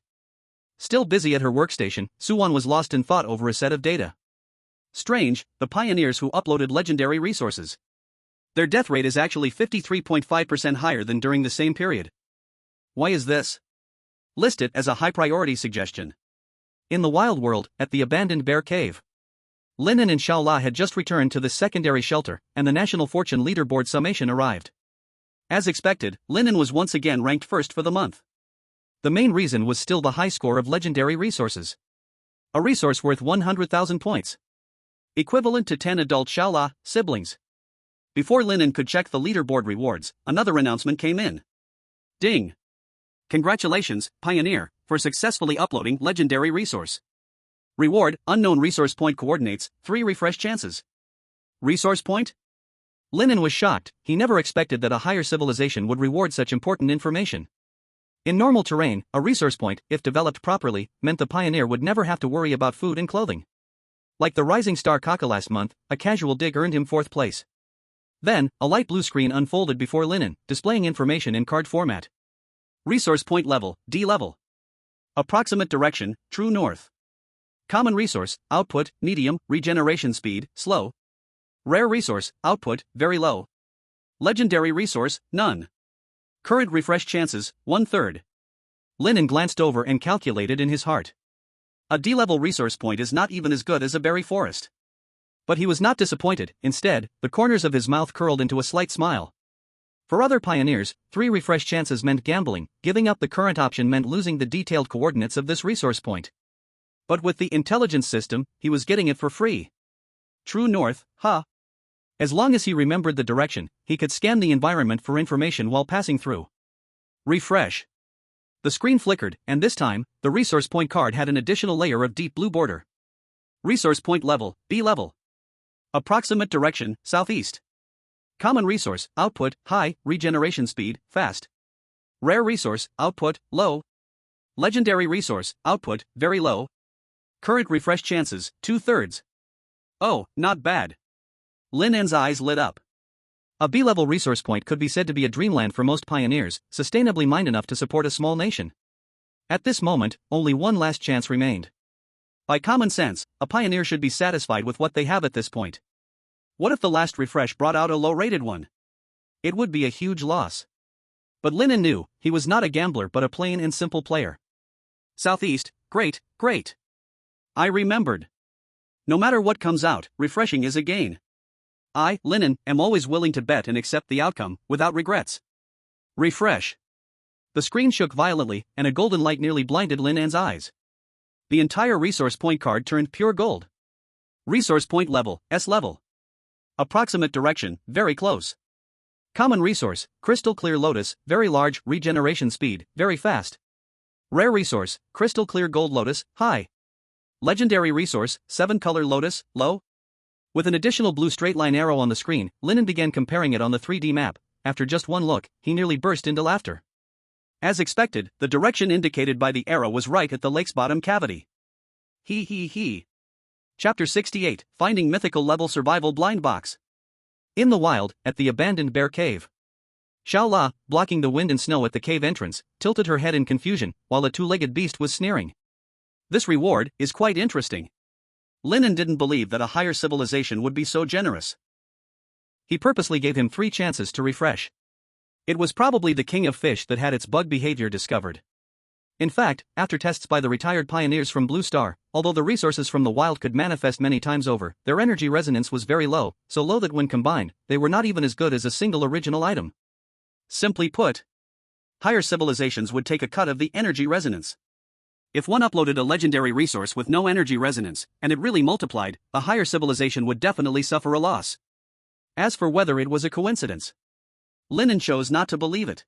Still busy at her workstation, Suwon was lost in thought over a set of data. Strange, the pioneers who uploaded legendary resources. Their death rate is actually 53.5% higher than during the same period. Why is this? List it as a high-priority suggestion. In the wild world, at the abandoned bear cave, Lin An and Xiaola had just returned to the secondary shelter, and the National Fortune Leaderboard summation arrived. As expected, Lin An was once again ranked first for the month. The main reason was still the high score of legendary resources. A resource worth 100,000 points. Equivalent to 10 adult Xiaola siblings. Before Lin An could check the leaderboard rewards, another announcement came in. Ding! Congratulations, Pioneer, for successfully uploading legendary resource. Reward, unknown resource point coordinates, 3 refresh chances. Resource point? Lin An was shocked. He never expected that a higher civilization would reward such important information. In normal terrain, a resource point, if developed properly, meant the Pioneer would never have to worry about food and clothing. Like the Rising Star Kaka last month, a casual dig earned him 4th place. Then, a light blue screen unfolded before Lin An, displaying information in card format. Resource point level, D level. Approximate direction, true north. Common resource, output, medium, regeneration speed, slow. Rare resource, output, very low. Legendary resource, none. Current refresh chances, 1/3. Lin An glanced over and calculated in his heart. A D-level resource point is not even as good as a berry forest. But he was not disappointed. Instead, the corners of his mouth curled into a slight smile. For other pioneers, 3 refresh chances meant gambling. Giving up the current option meant losing the detailed coordinates of this resource point. But with the intelligence system, he was getting it for free. True north, huh? As long as he remembered the direction, he could scan the environment for information while passing through. Refresh. The screen flickered, and this time, the resource point card had an additional layer of deep blue border. Resource point level, B level. Approximate direction, southeast. Common resource, output, high, regeneration speed, fast. Rare resource, output, low. Legendary resource, output, very low. Current refresh chances, 2/3. Oh, not bad. Lin An's eyes lit up. A B-level resource point could be said to be a dreamland for most pioneers, sustainably mined enough to support a small nation. At this moment, only one last chance remained. By common sense, a pioneer should be satisfied with what they have at this point. What if the last refresh brought out a low-rated one? It would be a huge loss. But Lin An knew, he was not a gambler but a plain and simple player. Southeast, great, great. I remembered. No matter what comes out, refreshing is a gain. I, Lin An, am always willing to bet and accept the outcome, without regrets. Refresh. The screen shook violently, and a golden light nearly blinded Lin An's eyes. The entire resource point card turned pure gold. Resource point level, S level. Approximate direction, very close. Common resource, crystal clear lotus, very large, regeneration speed, very fast. Rare resource, crystal clear gold lotus, high. Legendary resource, 7-color lotus, low. With an additional blue straight line arrow on the screen, Lin An began comparing it on the 3D map. After just one look, he nearly burst into laughter. As expected, the direction indicated by the arrow was right at the lake's bottom cavity. He. Chapter 68, Finding Mythical Level Survival Blind Box. In the wild, at the abandoned bear cave. Xiaola, blocking the wind and snow at the cave entrance, tilted her head in confusion, while a 2-legged beast was sneering. This reward is quite interesting. Lin An didn't believe that a higher civilization would be so generous. He purposely gave him 3 chances to refresh. It was probably the king of fish that had its bug behavior discovered. In fact, after tests by the retired pioneers from Blue Star, although the resources from the wild could manifest many times over, their energy resonance was very low, so low that when combined, they were not even as good as a single original item. Simply put, higher civilizations would take a cut of the energy resonance. If one uploaded a legendary resource with no energy resonance, and it really multiplied, a higher civilization would definitely suffer a loss. As for whether it was a coincidence, Lin An chose not to believe it.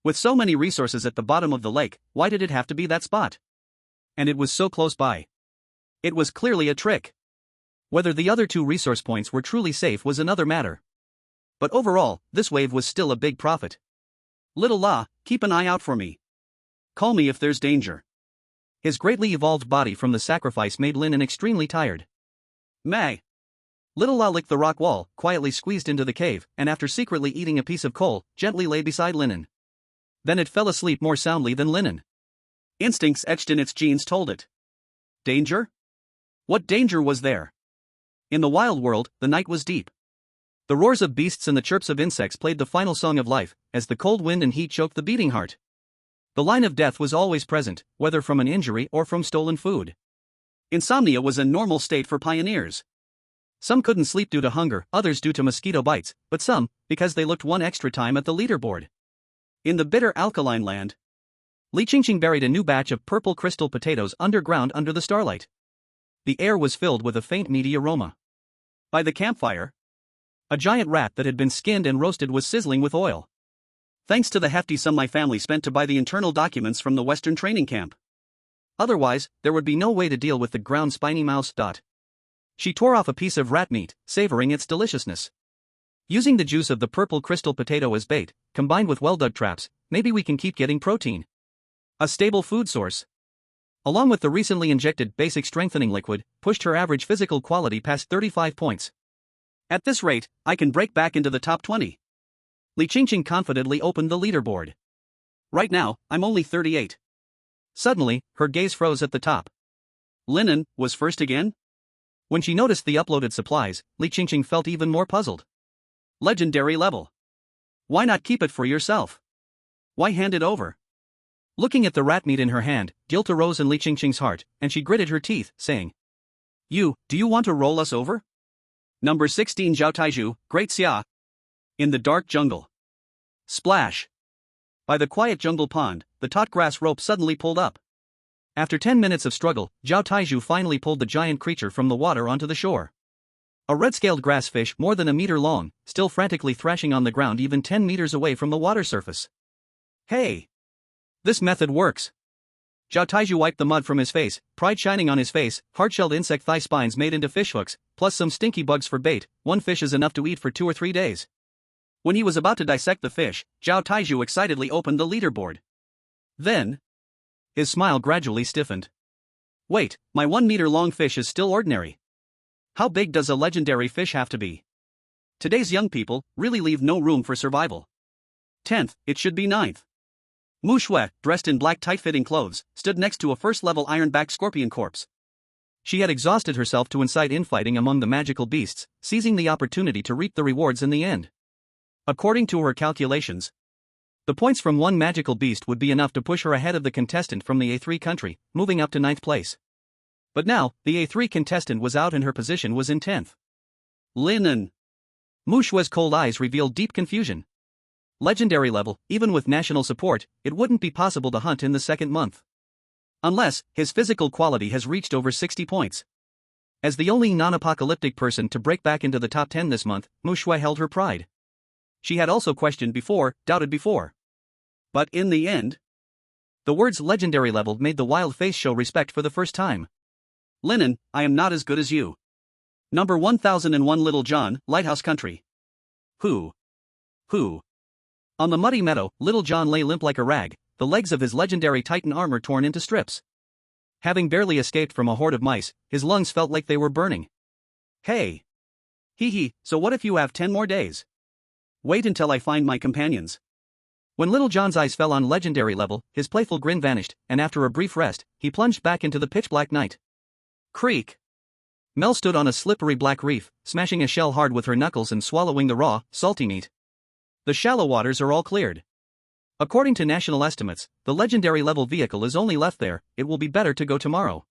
With so many resources at the bottom of the lake, why did it have to be that spot? And it was so close by. It was clearly a trick. Whether the other 2 resource points were truly safe was another matter. But overall, this wave was still a big profit. Little La, keep an eye out for me. Call me if there's danger. His greatly evolved body from the sacrifice made Lin An extremely tired. May. Little La licked the rock wall, quietly squeezed into the cave, and after secretly eating a piece of coal, gently lay beside Lin An. Then it fell asleep more soundly than Lin An. Instincts etched in its genes told it. Danger? What danger was there? In the wild world, the night was deep. The roars of beasts and the chirps of insects played the final song of life, as the cold wind and heat choked the beating heart. The line of death was always present, whether from an injury or from stolen food. Insomnia was a normal state for pioneers. Some couldn't sleep due to hunger, others due to mosquito bites, but some, because they looked one extra time at the leaderboard. In the bitter alkaline land, Li Qingqing buried a new batch of purple crystal potatoes underground under the starlight. The air was filled with a faint meaty aroma. By the campfire, a giant rat that had been skinned and roasted was sizzling with oil. Thanks to the hefty sum my family spent to buy the internal documents from the Western training camp. Otherwise, there would be no way to deal with the ground spiny mouse. She tore off a piece of rat meat, savoring its deliciousness. Using the juice of the purple crystal potato as bait, combined with well-dug traps, maybe we can keep getting protein. A stable food source, along with the recently injected basic strengthening liquid, pushed her average physical quality past 35 points. At this rate, I can break back into the top 20. Li Qingqing confidently opened the leaderboard. Right now, I'm only 38. Suddenly, her gaze froze at the top. Lin An was first again? When she noticed the uploaded supplies, Li Qingqing felt even more puzzled. Legendary level. Why not keep it for yourself? Why hand it over? Looking at the rat meat in her hand, guilt arose in Li Qingqing's heart, and she gritted her teeth, saying, do you want to roll us over? Number 16 Zhao Taizhu, Great Xia. In the dark jungle. Splash. By the quiet jungle pond, the taut grass rope suddenly pulled up. After 10 minutes of struggle, Zhao Taizhu finally pulled the giant creature from the water onto the shore. A red-scaled grass fish more than a meter long, still frantically thrashing on the ground even 10 meters away from the water surface. Hey! This method works. Zhao Taizhu wiped the mud from his face, pride shining on his face, hard-shelled insect thigh spines made into fishhooks, plus some stinky bugs for bait. 1 fish is enough to eat for 2 or 3 days. When he was about to dissect the fish, Zhao Taizhu excitedly opened the leaderboard. Then, his smile gradually stiffened. Wait, my 1 meter long fish is still ordinary. How big does a legendary fish have to be? Today's young people really leave no room for survival. 10th, it should be 9th. Mu Shui, dressed in black tight-fitting clothes, stood next to a first-level iron-backed scorpion corpse. She had exhausted herself to incite infighting among the magical beasts, seizing the opportunity to reap the rewards in the end. According to her calculations, the points from one magical beast would be enough to push her ahead of the contestant from the A3 country, moving up to 9th place. But now, the A3 contestant was out and her position was in 10th. Lin An. Mu Shui's cold eyes revealed deep confusion. Legendary level, even with national support, it wouldn't be possible to hunt in the 2nd month. Unless, his physical quality has reached over 60 points. As the only non-apocalyptic person to break back into the top 10 this month, Mu Shui held her pride. She had also questioned before, doubted before. But in the end, the words legendary level made the wild face show respect for the first time. Lin An, I am not as good as you. Number 1001 Little John, Lighthouse Country. Who? On the muddy meadow, Little John lay limp like a rag, the legs of his legendary Titan armor torn into strips. Having barely escaped from a horde of mice, his lungs felt like they were burning. Hey! So what if you have 10 more days? Wait until I find my companions. When Little John's eyes fell on legendary level, his playful grin vanished, and after a brief rest, he plunged back into the pitch-black night. Creak! Mel stood on a slippery black reef, smashing a shell hard with her knuckles and swallowing the raw, salty meat. The shallow waters are all cleared. According to national estimates, the legendary level vehicle is only left there. It will be better to go tomorrow.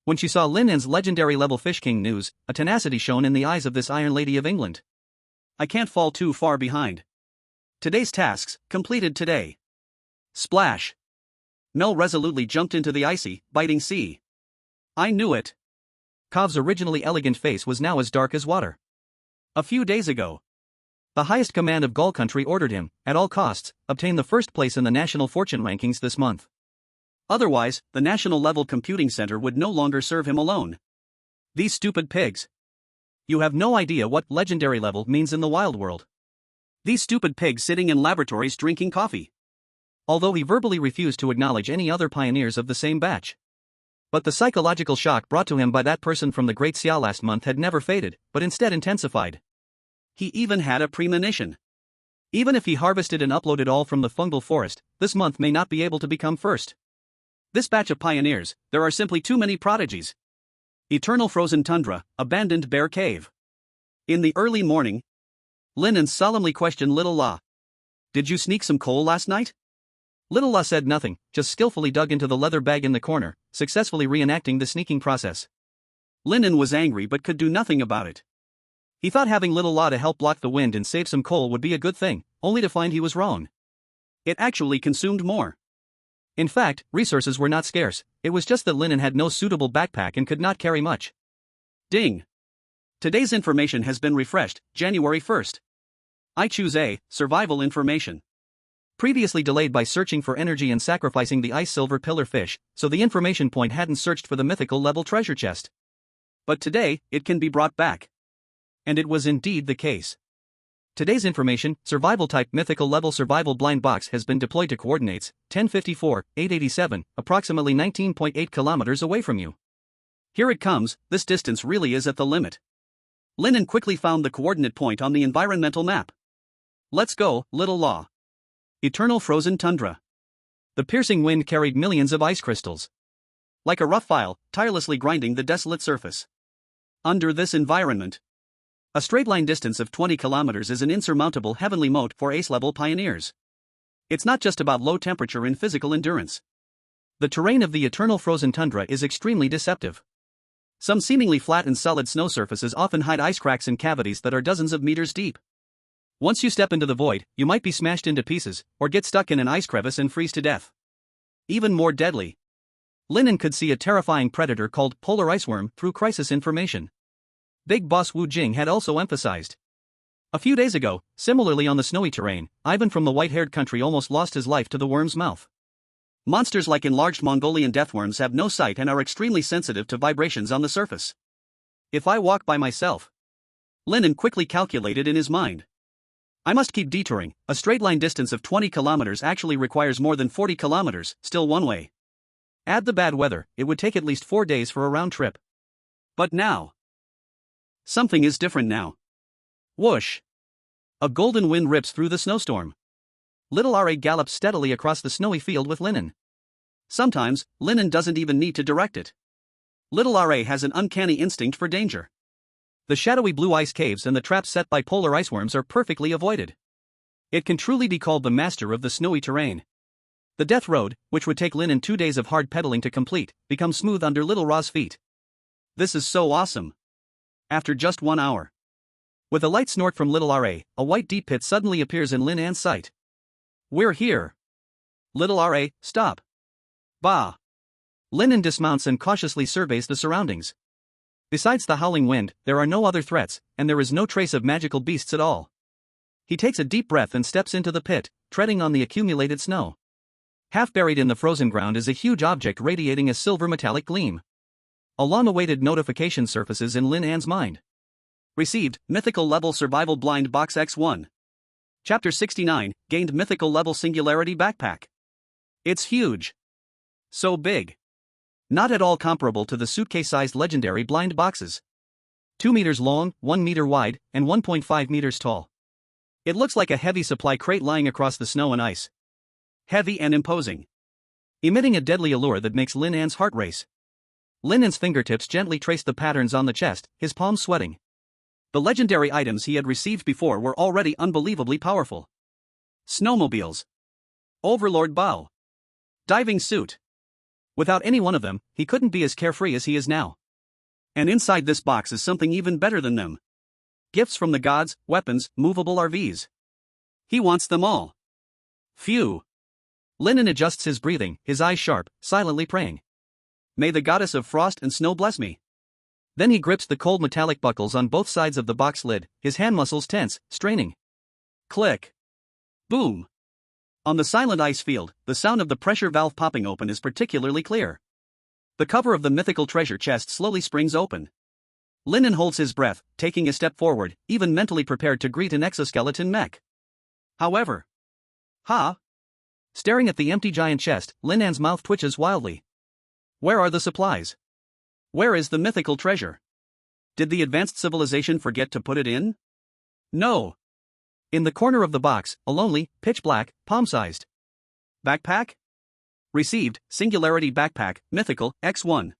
When she saw Lin An's legendary level Fish King news, a tenacity shone in the eyes of this Iron Lady of England. I can't fall too far behind. Today's tasks, completed today. Splash. Mel resolutely jumped into the icy, biting sea. I knew it. Kov's originally elegant face was now as dark as water. A few days ago, the highest command of Gaul country ordered him, at all costs, obtain the first place in the national fortune rankings this month. Otherwise, the national level computing center would no longer serve him alone. These stupid pigs. You have no idea what legendary level means in the wild world. These stupid pigs sitting in laboratories drinking coffee. Although he verbally refused to acknowledge any other pioneers of the same batch. But the psychological shock brought to him by that person from the Great Xia last month had never faded, but instead intensified. He even had a premonition. Even if he harvested and uploaded all from the fungal forest, this month may not be able to become first. This batch of pioneers, there are simply too many prodigies. Eternal frozen tundra, abandoned bear cave. In the early morning, Lin An solemnly questioned Little La. Did you sneak some coal last night? Little La said nothing, just skillfully dug into the leather bag in the corner, successfully reenacting the sneaking process. Lin An was angry but could do nothing about it. He thought having Little La to help block the wind and save some coal would be a good thing, only to find he was wrong. It actually consumed more. In fact, resources were not scarce, it was just that Lin An had no suitable backpack and could not carry much. Ding! Today's information has been refreshed, January 1st. I choose A, survival information. Previously delayed by searching for energy and sacrificing the ice silver pillar fish, so the information point hadn't searched for the mythical level treasure chest. But today, it can be brought back. And it was indeed the case. Today's information, survival type mythical level survival blind box has been deployed to coordinates, 1054, 887, approximately 19.8 kilometers away from you. Here it comes, this distance really is at the limit. Lin An quickly found the coordinate point on the environmental map. Let's go, Little La. Eternal frozen tundra. The piercing wind carried millions of ice crystals. Like a rough file, tirelessly grinding the desolate surface. Under this environment, a straight line distance of 20 kilometers is an insurmountable heavenly moat for ace-level pioneers. It's not just about low temperature and physical endurance. The terrain of the eternal frozen tundra is extremely deceptive. Some seemingly flat and solid snow surfaces often hide ice cracks and cavities that are dozens of meters deep. Once you step into the void, you might be smashed into pieces, or get stuck in an ice crevice and freeze to death. Even more deadly, Lin An could see a terrifying predator called polar iceworm through crisis information. Big Boss Wu Jing had also emphasized. A few days ago, similarly on the snowy terrain, Ivan from the white-haired country almost lost his life to the worm's mouth. Monsters like enlarged Mongolian deathworms have no sight and are extremely sensitive to vibrations on the surface. If I walk by myself, Lin An quickly calculated in his mind. I must keep detouring. A straight line distance of 20 kilometers actually requires more than 40 kilometers, still one way. Add the bad weather, it would take at least 4 days for a round trip. But now, something is different now. Whoosh! A golden wind rips through the snowstorm. Little Ra gallops steadily across the snowy field with Lin An. Sometimes, Lin An doesn't even need to direct it. Little Ra has an uncanny instinct for danger. The shadowy blue ice caves and the traps set by polar iceworms are perfectly avoided. It can truly be called the master of the snowy terrain. The death road, which would take Lin An 2 days of hard pedaling to complete, becomes smooth under Little Ra's feet. This is so awesome. After just 1 hour. With a light snort from Little Ra, a white deep pit suddenly appears in Lin An's sight. We're here. Little Ra, stop. Bah. Lin An dismounts and cautiously surveys the surroundings. Besides the howling wind, there are no other threats, and there is no trace of magical beasts at all. He takes a deep breath and steps into the pit, treading on the accumulated snow. Half buried in the frozen ground is a huge object radiating a silver metallic gleam. A long-awaited notification surfaces in Lin An's mind. Received, Mythical Level Survival Blind Box X1. Chapter 69, Gained Mythical Level Singularity Backpack. It's huge. So big. Not at all comparable to the suitcase-sized legendary blind boxes. 2 meters long, 1 meter wide, and 1.5 meters tall. It looks like a heavy supply crate lying across the snow and ice. Heavy and imposing. Emitting a deadly allure that makes Lin An's heart race. Lin An's fingertips gently traced the patterns on the chest, his palms sweating. The legendary items he had received before were already unbelievably powerful. Snowmobiles. Overlord bow. Diving suit. Without any one of them, he couldn't be as carefree as he is now. And inside this box is something even better than them. Gifts from the gods, weapons, movable RVs. He wants them all. Phew. Lin An adjusts his breathing, his eyes sharp, silently praying. May the goddess of frost and snow bless me. Then he grips the cold metallic buckles on both sides of the box lid, his hand muscles tense, straining. Click. Boom. On the silent ice field, the sound of the pressure valve popping open is particularly clear. The cover of the mythical treasure chest slowly springs open. Lin An holds his breath, taking a step forward, even mentally prepared to greet an exoskeleton mech. However. Staring at the empty giant chest, Lin An's mouth twitches wildly. Where are the supplies? Where is the mythical treasure? Did the advanced civilization forget to put it in? No. In the corner of the box, a lonely, pitch-black, palm-sized backpack? Received, Singularity Backpack, Mythical, X1.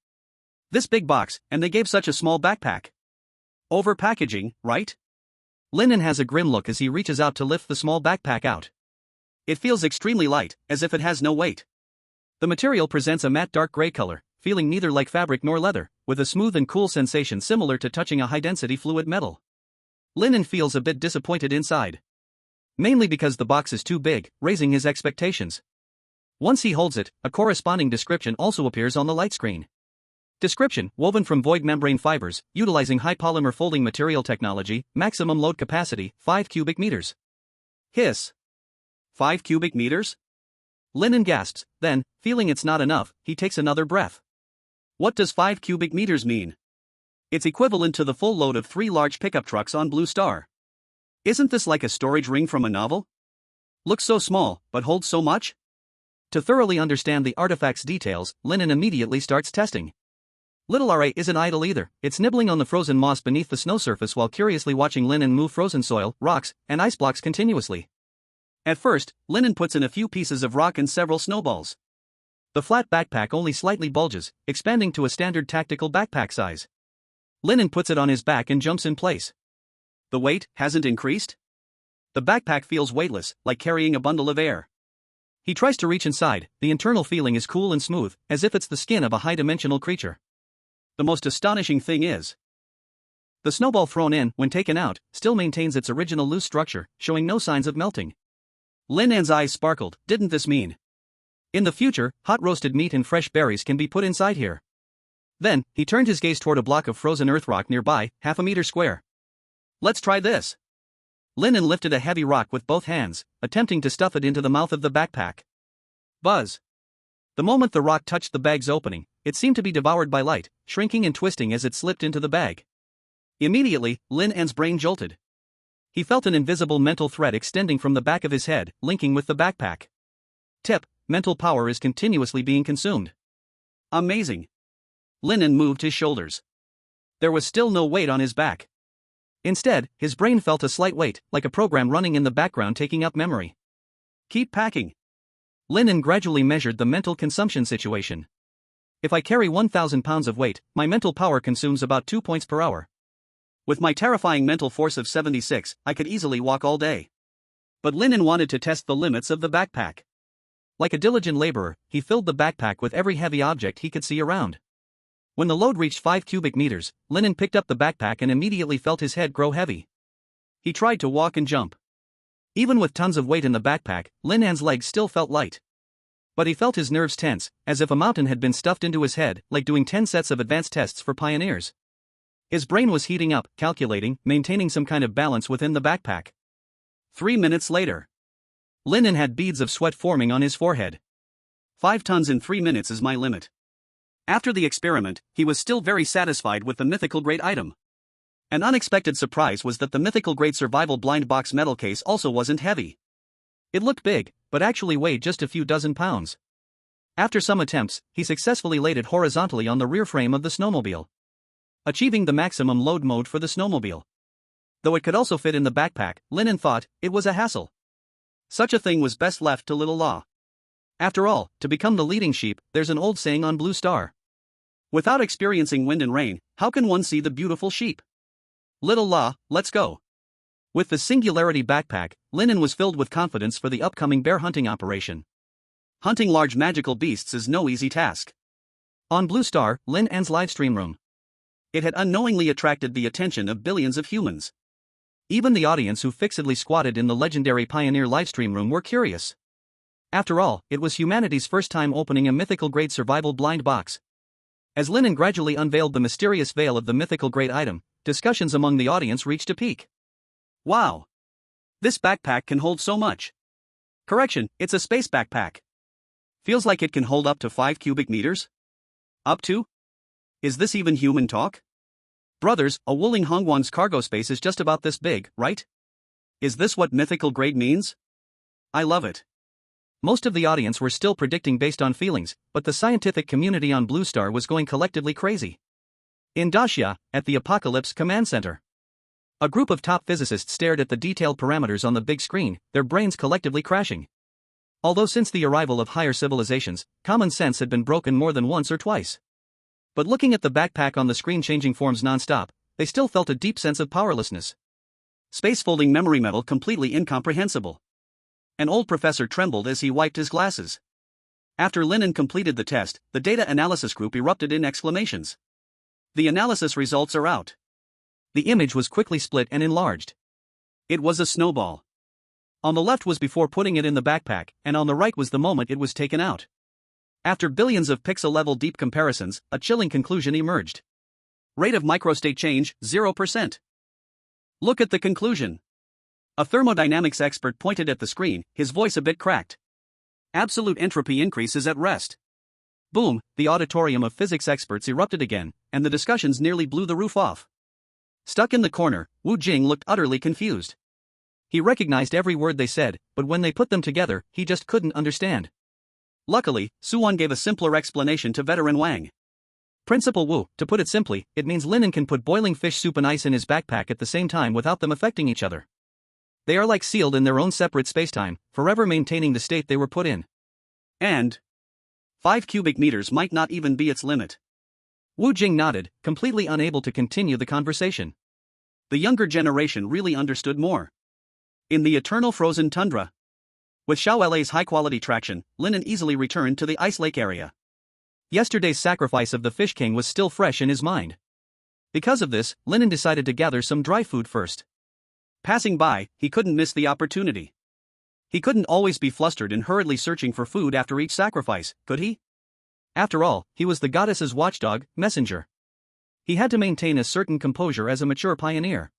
This big box, and they gave such a small backpack. Over-packaging, right? Lin An has a grim look as he reaches out to lift the small backpack out. It feels extremely light, as if it has no weight. The material presents a matte dark gray color, feeling neither like fabric nor leather, with a smooth and cool sensation similar to touching a high-density fluid metal. Lin An feels a bit disappointed inside. Mainly because the box is too big, raising his expectations. Once he holds it, a corresponding description also appears on the light screen. Description: woven from void membrane fibers, utilizing high polymer folding material technology, maximum load capacity, 5 cubic meters. Hiss. 5 cubic meters? Lin An gasps, then, feeling it's not enough, he takes another breath. What does 5 cubic meters mean? It's equivalent to the full load of 3 large pickup trucks on Blue Star. Isn't this like a storage ring from a novel? Looks so small, but holds so much? To thoroughly understand the artifact's details, Lin An immediately starts testing. Little RA isn't idle either, it's nibbling on the frozen moss beneath the snow surface while curiously watching Lin An move frozen soil, rocks, and ice blocks continuously. At first, Lin An puts in a few pieces of rock and several snowballs. The flat backpack only slightly bulges, expanding to a standard tactical backpack size. Lin An puts it on his back and jumps in place. The weight hasn't increased? The backpack feels weightless, like carrying a bundle of air. He tries to reach inside, the internal feeling is cool and smooth, as if it's the skin of a high-dimensional creature. The most astonishing thing is, the snowball thrown in, when taken out, still maintains its original loose structure, showing no signs of melting. Lin An's eyes sparkled. Didn't this mean? In the future, hot roasted meat and fresh berries can be put inside here. Then, he turned his gaze toward a block of frozen earth rock nearby, half a meter square. Let's try this. Lin An lifted a heavy rock with both hands, attempting to stuff it into the mouth of the backpack. Buzz. The moment the rock touched the bag's opening, it seemed to be devoured by light, shrinking and twisting as it slipped into the bag. Immediately, Lin An's brain jolted. He felt an invisible mental thread extending from the back of his head, linking with the backpack. Tip: mental power is continuously being consumed. Amazing. Lin An moved his shoulders. There was still no weight on his back. Instead, his brain felt a slight weight, like a program running in the background taking up memory. Keep packing. Lin An gradually measured the mental consumption situation. If I carry 1,000 pounds of weight, my mental power consumes about 2 points per hour. With my terrifying mental force of 76, I could easily walk all day. But Lin An wanted to test the limits of the backpack. Like a diligent laborer, he filled the backpack with every heavy object he could see around. When the load reached 5 cubic meters, Lin An picked up the backpack and immediately felt his head grow heavy. He tried to walk and jump. Even with tons of weight in the backpack, Lin An's legs still felt light. But he felt his nerves tense, as if a mountain had been stuffed into his head, like doing 10 sets of advanced tests for pioneers. His brain was heating up, calculating, maintaining some kind of balance within the backpack. 3 minutes later. Lin An had beads of sweat forming on his forehead. 5 tons in 3 minutes is my limit. After the experiment, he was still very satisfied with the mythical great item. An unexpected surprise was that the mythical great survival blind box metal case also wasn't heavy. It looked big, but actually weighed just a few dozen pounds. After some attempts, he successfully laid it horizontally on the rear frame of the snowmobile, achieving the maximum load mode for the snowmobile. Though it could also fit in the backpack, Lin An thought it was a hassle. Such a thing was best left to little law. After all, to become the leading sheep, there's an old saying on Blue Star. Without experiencing wind and rain, how can one see the beautiful sheep? Little La, let's go. With the Singularity backpack, Lin An was filled with confidence for the upcoming bear hunting operation. Hunting large magical beasts is no easy task. On Blue Star, Lin An's livestream room. It had unknowingly attracted the attention of billions of humans. Even the audience who fixedly squatted in the legendary Pioneer livestream room were curious. After all, it was humanity's first time opening a mythical grade survival blind box. As Lin An gradually unveiled the mysterious veil of the mythical grade item, discussions among the audience reached a peak. Wow! This backpack can hold so much. Correction, it's a space backpack. Feels like it can hold up to 5 cubic meters? Up to? Is this even human talk? Brothers, a Wuling Hongguang's cargo space is just about this big, right? Is this what mythical grade means? I love it. Most of the audience were still predicting based on feelings, but the scientific community on Blue Star was going collectively crazy. In Daxia, at the Apocalypse Command Center, a group of top physicists stared at the detailed parameters on the big screen, their brains collectively crashing. Although since the arrival of higher civilizations, common sense had been broken more than once or twice. But looking at the backpack on the screen changing forms non-stop, they still felt a deep sense of powerlessness. Space-folding memory metal completely incomprehensible. An old professor trembled as he wiped his glasses. After Lin An completed the test, the data analysis group erupted in exclamations. The analysis results are out. The image was quickly split and enlarged. It was a snowball. On the left was before putting it in the backpack, and on the right was the moment it was taken out. After billions of pixel-level deep comparisons, a chilling conclusion emerged. Rate of microstate change, 0%. Look at the conclusion. A thermodynamics expert pointed at the screen, his voice a bit cracked. Absolute entropy increase is at rest. Boom, the auditorium of physics experts erupted again, and the discussions nearly blew the roof off. Stuck in the corner, Wu Jing looked utterly confused. He recognized every word they said, but when they put them together, he just couldn't understand. Luckily, Suwan gave a simpler explanation to veteran Wang. Principal Wu, to put it simply, it means Lin An can put boiling fish soup and ice in his backpack at the same time without them affecting each other. They are like sealed in their own separate spacetime, forever maintaining the state they were put in. And 5 cubic meters might not even be its limit. Wu Jing nodded, completely unable to continue the conversation. The younger generation really understood more. In the eternal frozen tundra, with Xiaole's high-quality traction, Lin An easily returned to the ice lake area. Yesterday's sacrifice of the Fish King was still fresh in his mind. Because of this, Lin An decided to gather some dry food first. Passing by, he couldn't miss the opportunity. He couldn't always be flustered and hurriedly searching for food after each sacrifice, could he? After all, he was the goddess's watchdog, messenger. He had to maintain a certain composure as a mature pioneer.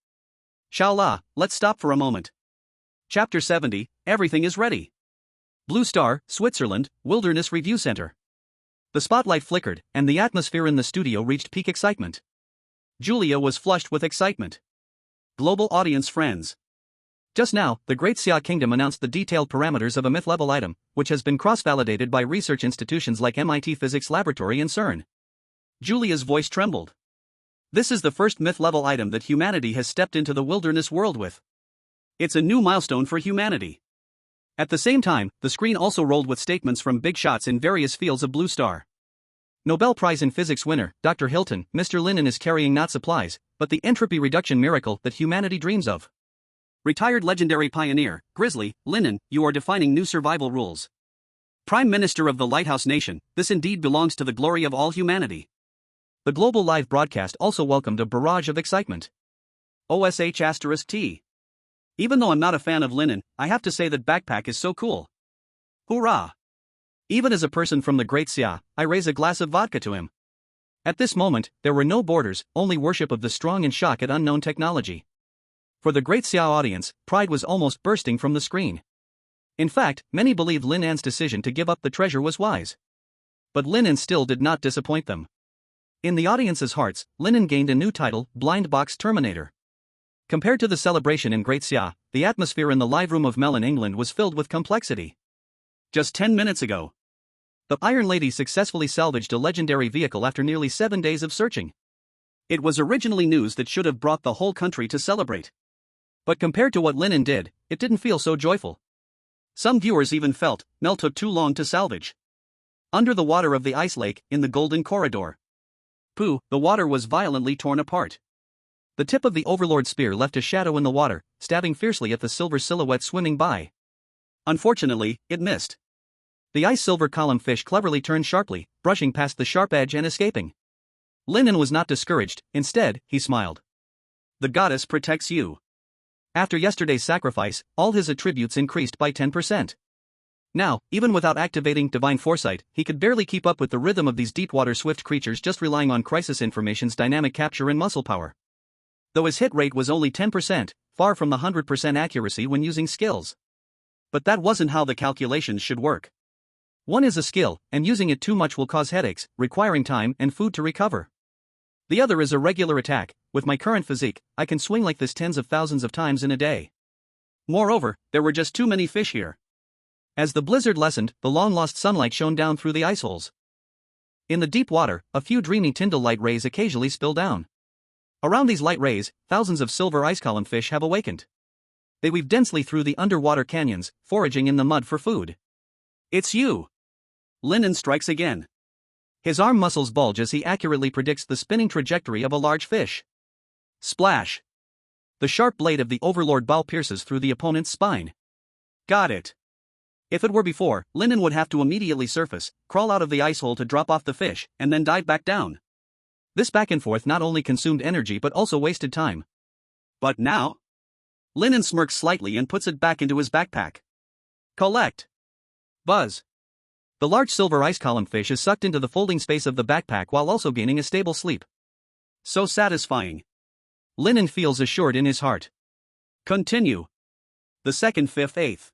Xiaola, let's stop for a moment. Chapter 70, Everything is Ready. Blue Star, Switzerland, Wilderness Review Center. The spotlight flickered, and the atmosphere in the studio reached peak excitement. Julia was flushed with excitement. Global audience friends. Just now, the Great Xia Kingdom announced the detailed parameters of a myth-level item, which has been cross-validated by research institutions like MIT Physics Laboratory and CERN. Julia's voice trembled. This is the first myth-level item that humanity has stepped into the wilderness world with. It's a new milestone for humanity. At the same time, the screen also rolled with statements from big shots in various fields of Blue Star. Nobel Prize in Physics winner, Dr. Hilton, Mr. Lin An is carrying not supplies, but the entropy reduction miracle that humanity dreams of. Retired legendary pioneer, Grizzly, Lin An, you are defining new survival rules. Prime Minister of the Lighthouse Nation, this indeed belongs to the glory of all humanity. The global live broadcast also welcomed a barrage of excitement. OSH*T. Even though I'm not a fan of Lin An, I have to say that backpack is so cool. Hoorah! Even as a person from the Great Xia, I raise a glass of vodka to him. At this moment, there were no borders, only worship of the strong and shock at unknown technology. For the Great Xia audience, pride was almost bursting from the screen. In fact, many believed Lin An's decision to give up the treasure was wise. But Lin An still did not disappoint them. In the audience's hearts, Lin An gained a new title, Blind Box Terminator. Compared to the celebration in Great Xia, the atmosphere in the live room of Melon, England was filled with complexity. Just 10 minutes ago, the Iron Lady successfully salvaged a legendary vehicle after nearly 7 days of searching. It was originally news that should have brought the whole country to celebrate. But compared to what Lin An did, it didn't feel so joyful. Some viewers even felt Mel took too long to salvage. Under the water of the ice lake, in the Golden Corridor, Pooh, the water was violently torn apart. The tip of the Overlord's spear left a shadow in the water, stabbing fiercely at the silver silhouette swimming by. Unfortunately, it missed. The ice silver column fish cleverly turned sharply, brushing past the sharp edge and escaping. Lin An was not discouraged, instead, he smiled. The goddess protects you. After yesterday's sacrifice, all his attributes increased by 10%. Now, even without activating divine foresight, he could barely keep up with the rhythm of these deep-water swift creatures just relying on crisis information's dynamic capture and muscle power. Though his hit rate was only 10%, far from the 100% accuracy when using skills. But that wasn't how the calculations should work. One is a skill, and using it too much will cause headaches, requiring time and food to recover. The other is a regular attack. With my current physique, I can swing like this tens of thousands of times in a day. Moreover, there were just too many fish here. As the blizzard lessened, the long-lost sunlight shone down through the ice holes. In the deep water, a few dreamy Tyndall light rays occasionally spill down. Around these light rays, thousands of silver ice column fish have awakened. They weave densely through the underwater canyons, foraging in the mud for food. It's you! Lin An strikes again. His arm muscles bulge as he accurately predicts the spinning trajectory of a large fish. Splash! The sharp blade of the Overlord bow pierces through the opponent's spine. Got it. If it were before, Lin An would have to immediately surface, crawl out of the ice hole to drop off the fish, and then dive back down. This back and forth not only consumed energy but also wasted time. But now? Lin An smirks slightly and puts it back into his backpack. Collect. Buzz. The large silver ice column fish is sucked into the folding space of the backpack while also gaining a stable sleep. So satisfying. Lin An feels assured in his heart. Continue. The second, fifth, eighth.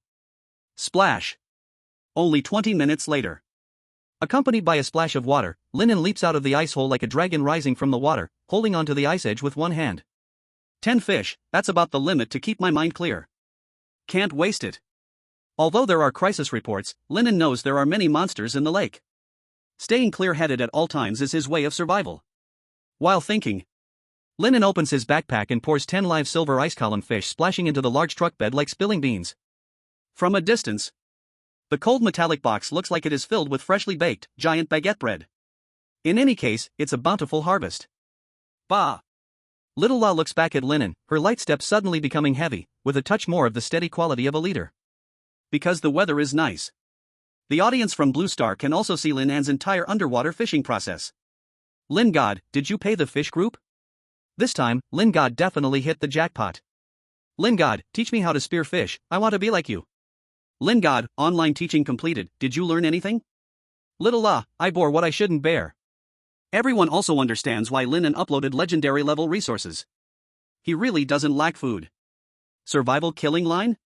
Splash. Only 20 minutes later. Accompanied by a splash of water, Lin An leaps out of the ice hole like a dragon rising from the water, holding onto the ice edge with one hand. 10 fish, that's about the limit to keep my mind clear. Can't waste it. Although there are crisis reports, Lin An knows there are many monsters in the lake. Staying clear-headed at all times is his way of survival. While thinking, Lin An opens his backpack and pours 10 live silver ice column fish splashing into the large truck bed like spilling beans. From a distance, the cold metallic box looks like it is filled with freshly baked, giant baguette bread. In any case, it's a bountiful harvest. Bah! Little La looks back at Lin An, her light step suddenly becoming heavy, with a touch more of the steady quality of a leader. Because the weather is nice. The audience from Blue Star can also see Lin An's entire underwater fishing process. Lin God, did you pay the fish group? This time, Lin God definitely hit the jackpot. Lin God, teach me how to spear fish, I want to be like you. Lin God, online teaching completed, did you learn anything? Little La, I bore what I shouldn't bear. Everyone also understands why Lin An uploaded legendary level resources. He really doesn't lack food. Survival killing line?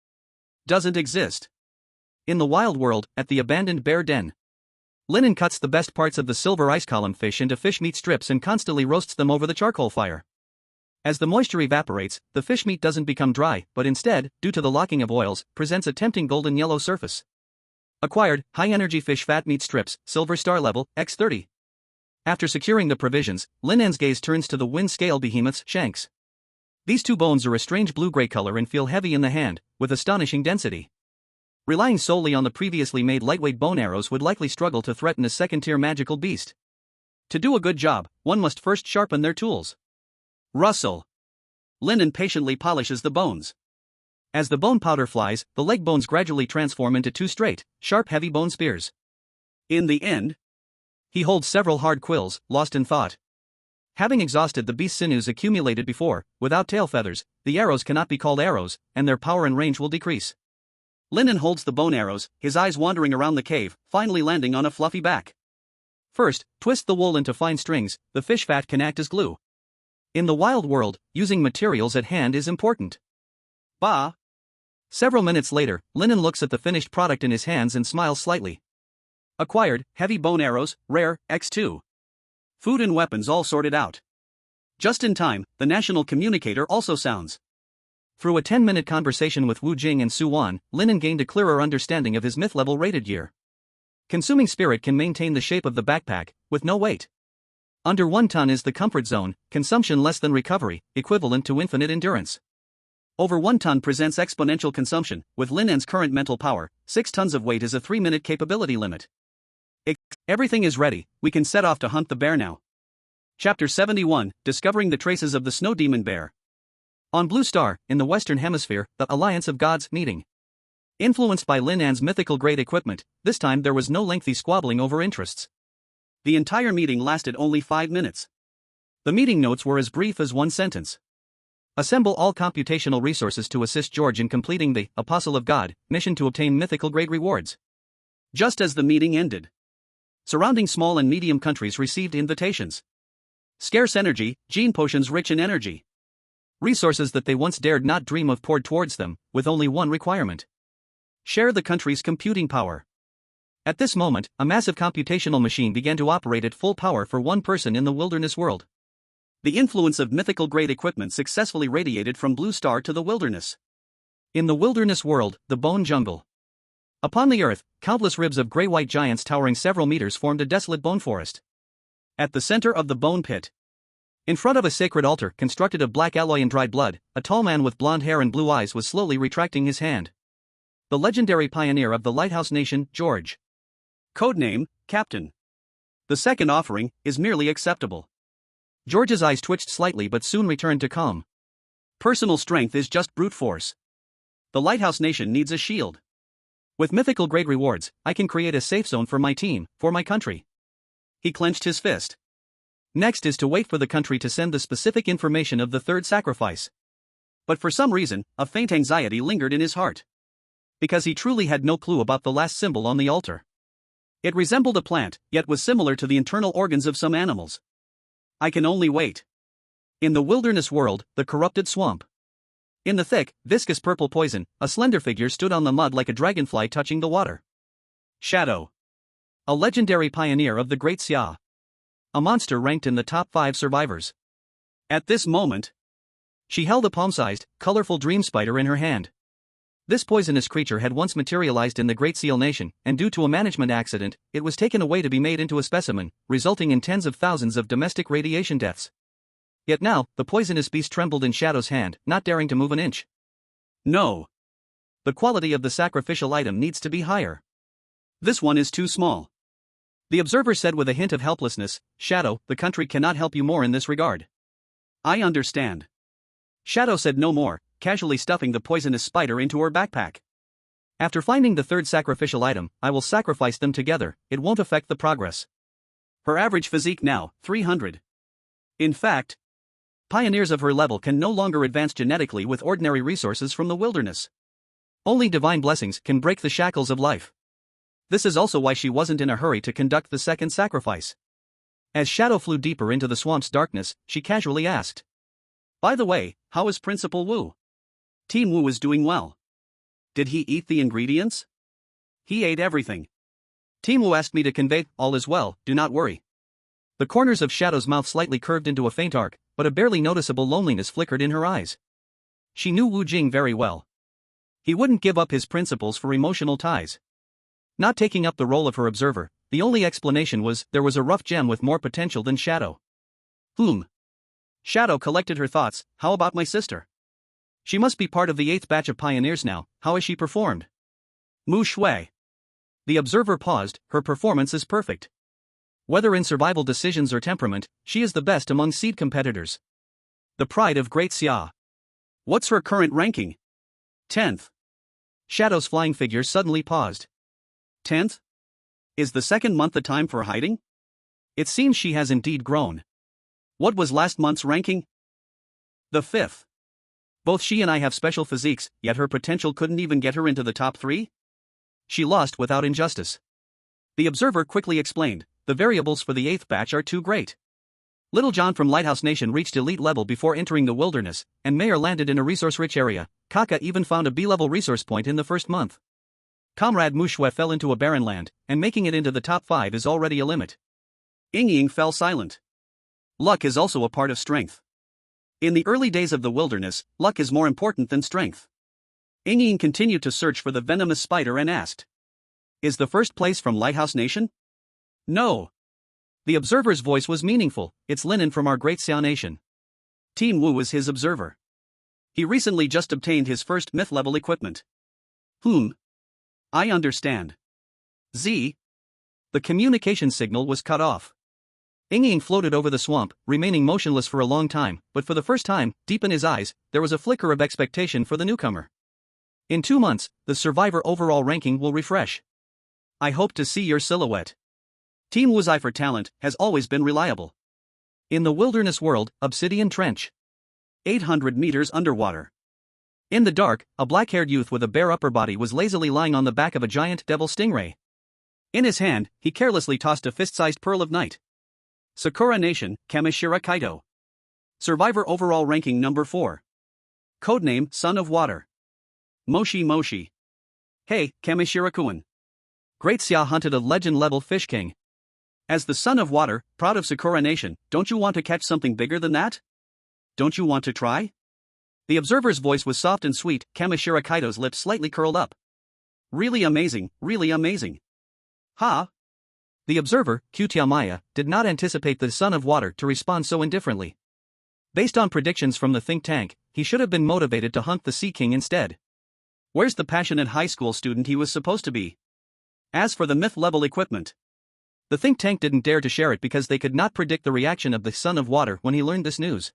Doesn't exist. In the wild world, at the abandoned bear den, Lin An cuts the best parts of the silver ice column fish into fish meat strips and constantly roasts them over the charcoal fire. As the moisture evaporates, the fish meat doesn't become dry, but instead, due to the locking of oils, presents a tempting golden yellow surface. Acquired, high-energy fish fat meat strips, silver star level, X30. After securing the provisions, Lin An's gaze turns to the wind scale behemoth's shanks. These two bones are a strange blue-gray color and feel heavy in the hand, with astonishing density. Relying solely on the previously made lightweight bone arrows would likely struggle to threaten a second-tier magical beast. To do a good job, one must first sharpen their tools. Rustle. Lin An patiently polishes the bones. As the bone powder flies, the leg bones gradually transform into two straight, sharp heavy bone spears. In the end, he holds several hard quills, lost in thought. Having exhausted the beast's sinews accumulated before, without tail feathers, the arrows cannot be called arrows, and their power and range will decrease. Lin An holds the bone arrows, his eyes wandering around the cave, finally landing on a fluffy back. First, twist the wool into fine strings, the fish fat can act as glue. In the wild world, using materials at hand is important. Bah! Several minutes later, Lin An looks at the finished product in his hands and smiles slightly. Acquired, heavy bone arrows, rare, X2. Food and weapons all sorted out. Just in time, the national communicator also sounds. Through a 10-minute conversation with Wu Jing and Su Wan, Lin An gained a clearer understanding of his myth-level rated gear. Consuming spirit can maintain the shape of the backpack, with no weight. Under 1 ton is the comfort zone, consumption less than recovery, equivalent to infinite endurance. Over 1 ton presents exponential consumption, with Lin An's current mental power, 6 tons of weight is a 3-minute capability limit. Everything is ready, we can set off to hunt the bear now. Chapter 71, Discovering the Traces of the Snow Demon Bear. On Blue Star, in the Western Hemisphere, the Alliance of Gods meeting. Influenced by Lin An's mythical great equipment, this time there was no lengthy squabbling over interests. The entire meeting lasted only 5 minutes. The meeting notes were as brief as one sentence. Assemble all computational resources to assist George in completing the Apostle of God mission to obtain mythical great rewards. Just as the meeting ended, surrounding small and medium countries received invitations. Scarce energy, gene potions rich in energy. Resources that they once dared not dream of poured towards them, with only one requirement. Share the country's computing power. At this moment, a massive computational machine began to operate at full power for one person in the wilderness world. The influence of mythical great equipment successfully radiated from Blue Star to the wilderness. In the wilderness world, the bone jungle. Upon the earth, countless ribs of gray-white giants towering several meters formed a desolate bone forest. At the center of the bone pit, in front of a sacred altar constructed of black alloy and dried blood, a tall man with blonde hair and blue eyes was slowly retracting his hand. The legendary pioneer of the Lighthouse Nation, George. Codename, Captain. The second offering is merely acceptable. George's eyes twitched slightly but soon returned to calm. Personal strength is just brute force. The Lighthouse Nation needs a shield. With mythical great rewards, I can create a safe zone for my team, for my country. He clenched his fist. Next is to wait for the country to send the specific information of the third sacrifice. But for some reason, a faint anxiety lingered in his heart. Because he truly had no clue about the last symbol on the altar. It resembled a plant, yet was similar to the internal organs of some animals. I can only wait. In the wilderness world, the corrupted swamp. In the thick, viscous purple poison, a slender figure stood on the mud like a dragonfly touching the water. Shadow. A legendary pioneer of the Great Xia. A monster ranked in the top 5 survivors. At this moment, she held a palm-sized, colorful dream spider in her hand. This poisonous creature had once materialized in the Great Xia Nation, and due to a management accident, it was taken away to be made into a specimen, resulting in tens of thousands of domestic radiation deaths. Yet now, the poisonous beast trembled in Shadow's hand, not daring to move an inch. No. The quality of the sacrificial item needs to be higher. This one is too small. The observer said with a hint of helplessness, Shadow, the country cannot help you more in this regard. I understand. Shadow said no more, casually stuffing the poisonous spider into her backpack. After finding the third sacrificial item, I will sacrifice them together, it won't affect the progress. Her average physique now, 300. In fact, pioneers of her level can no longer advance genetically with ordinary resources from the wilderness. Only divine blessings can break the shackles of life. This is also why she wasn't in a hurry to conduct the second sacrifice. As Shadow flew deeper into the swamp's darkness, she casually asked. By the way, how is Principal Wu? Team Wu is doing well. Did he eat the ingredients? He ate everything. Team Wu asked me to convey, all is well, do not worry. The corners of Shadow's mouth slightly curved into a faint arc, but a barely noticeable loneliness flickered in her eyes. She knew Wu Jing very well. He wouldn't give up his principles for emotional ties. Not taking up the role of her observer, the only explanation was there was a rough gem with more potential than Shadow. Shadow collected her thoughts, how about my sister? She must be part of the 8th batch of pioneers now, how has she performed? Mu Shui. The observer paused, her performance is perfect. Whether in survival decisions or temperament, she is the best among seed competitors. The pride of Great Xia. What's her current ranking? 10th. Shadow's flying figure suddenly paused. 10th? Is the second month the time for hiding? It seems she has indeed grown. What was last month's ranking? The 5th. Both she and I have special physiques, yet her potential couldn't even get her into the top 3? She lost without injustice. The observer quickly explained, the variables for the 8th batch are too great. Little John from Lighthouse Nation reached elite level before entering the wilderness, and Mayor landed in a resource-rich area. Kaka even found a B-level resource point in the first month. Comrade Mu Shui fell into a barren land, and making it into the top 5 is already a limit. Ying fell silent. Luck is also a part of strength. In the early days of the wilderness, luck is more important than strength. Ying continued to search for the venomous spider and asked. Is the first place from Lighthouse Nation? No. The observer's voice was meaningful, it's Lin An from our Great Xia Nation. Team Wu is his observer. He recently just obtained his first myth-level equipment. I understand. Z. The communication signal was cut off. Ying floated over the swamp, remaining motionless for a long time, but for the first time, deep in his eyes, there was a flicker of expectation for the newcomer. In 2 months, the survivor overall ranking will refresh. I hope to see your silhouette. Team Wuzai for talent has always been reliable. In the wilderness world, Obsidian Trench. 800 meters underwater. In the dark, a black-haired youth with a bare upper body was lazily lying on the back of a giant devil stingray. In his hand, he carelessly tossed a fist-sized pearl of night. Sakura Nation, Kamishira Kaito. Survivor overall ranking number 4. Codename Son of Water. Moshi Moshi. Hey, Kamishira-kun. Great Xia hunted a legend-level fish king. As the Son of Water, proud of Sakura Nation, don't you want to catch something bigger than that? Don't you want to try? The observer's voice was soft and sweet, Kamishira Kaito's lips slightly curled up. Really amazing, really amazing. Ha! The observer, Kyutia Maya, did not anticipate the Son of Water to respond so indifferently. Based on predictions from the think tank, he should have been motivated to hunt the Sea King instead. Where's the passionate high school student he was supposed to be? As for the myth-level equipment, the think tank didn't dare to share it because they could not predict the reaction of the Son of Water when he learned this news.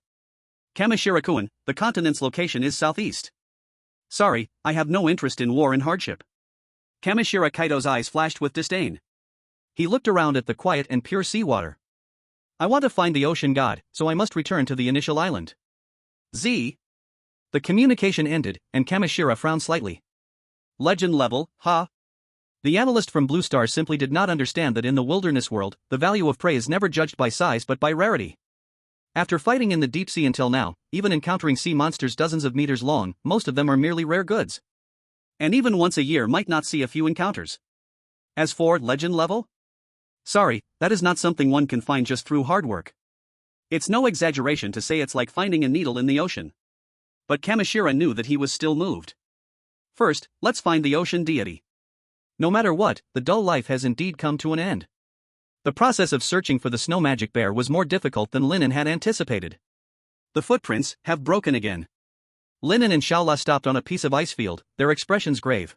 Kamishira-kun, the continent's location is southeast. Sorry, I have no interest in war and hardship. Kamishira Kaito's eyes flashed with disdain. He looked around at the quiet and pure seawater. I want to find the ocean god, so I must return to the initial island. Z. The communication ended, and Kamishira frowned slightly. Legend level, huh? The analyst from Blue Star simply did not understand that in the wilderness world, the value of prey is never judged by size but by rarity. After fighting in the deep sea until now, even encountering sea monsters dozens of meters long, most of them are merely rare goods. And even once a year might not see a few encounters. As for legend level? Sorry, that is not something one can find just through hard work. It's no exaggeration to say it's like finding a needle in the ocean. But Kamishira knew that he was still moved. First, let's find the ocean deity. No matter what, the dull life has indeed come to an end. The process of searching for the snow magic bear was more difficult than Lin An had anticipated. The footprints have broken again. Lin An and Shaola stopped on a piece of ice field, their expressions grave.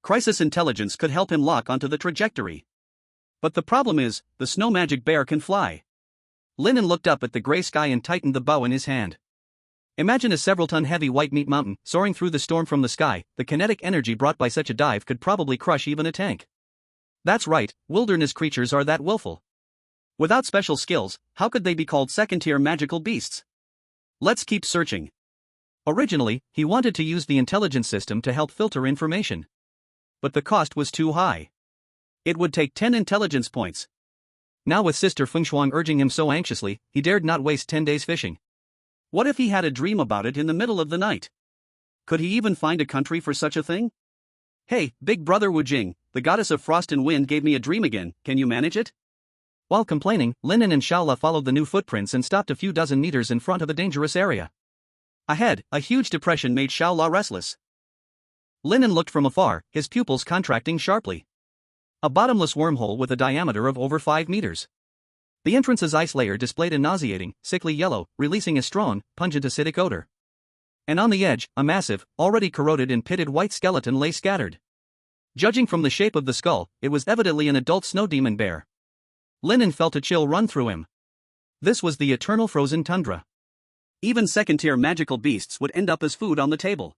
Crisis intelligence could help him lock onto the trajectory. But the problem is, the snow magic bear can fly. Lin An looked up at the gray sky and tightened the bow in his hand. Imagine a several-ton heavy white meat mountain soaring through the storm from the sky. The kinetic energy brought by such a dive could probably crush even a tank. That's right, wilderness creatures are that willful. Without special skills, how could they be called second-tier magical beasts? Let's keep searching. Originally, he wanted to use the intelligence system to help filter information. But the cost was too high. It would take 10 intelligence points. Now with Sister Fengshuang urging him so anxiously, he dared not waste 10 days fishing. What if he had a dream about it in the middle of the night? Could he even find a country for such a thing? Hey, big brother Wu Jing, the goddess of frost and wind gave me a dream again, can you manage it? While complaining, Lin An and Shaola followed the new footprints and stopped a few dozen meters in front of a dangerous area. Ahead, a huge depression made Shaola restless. Lin An looked from afar, his pupils contracting sharply. A bottomless wormhole with a diameter of over 5 meters. The entrance's ice layer displayed a nauseating, sickly yellow, releasing a strong, pungent acidic odor. And on the edge, a massive, already corroded and pitted white skeleton lay scattered. Judging from the shape of the skull, it was evidently an adult snow demon bear. Lin An felt a chill run through him. This was the eternal frozen tundra. Even second-tier magical beasts would end up as food on the table.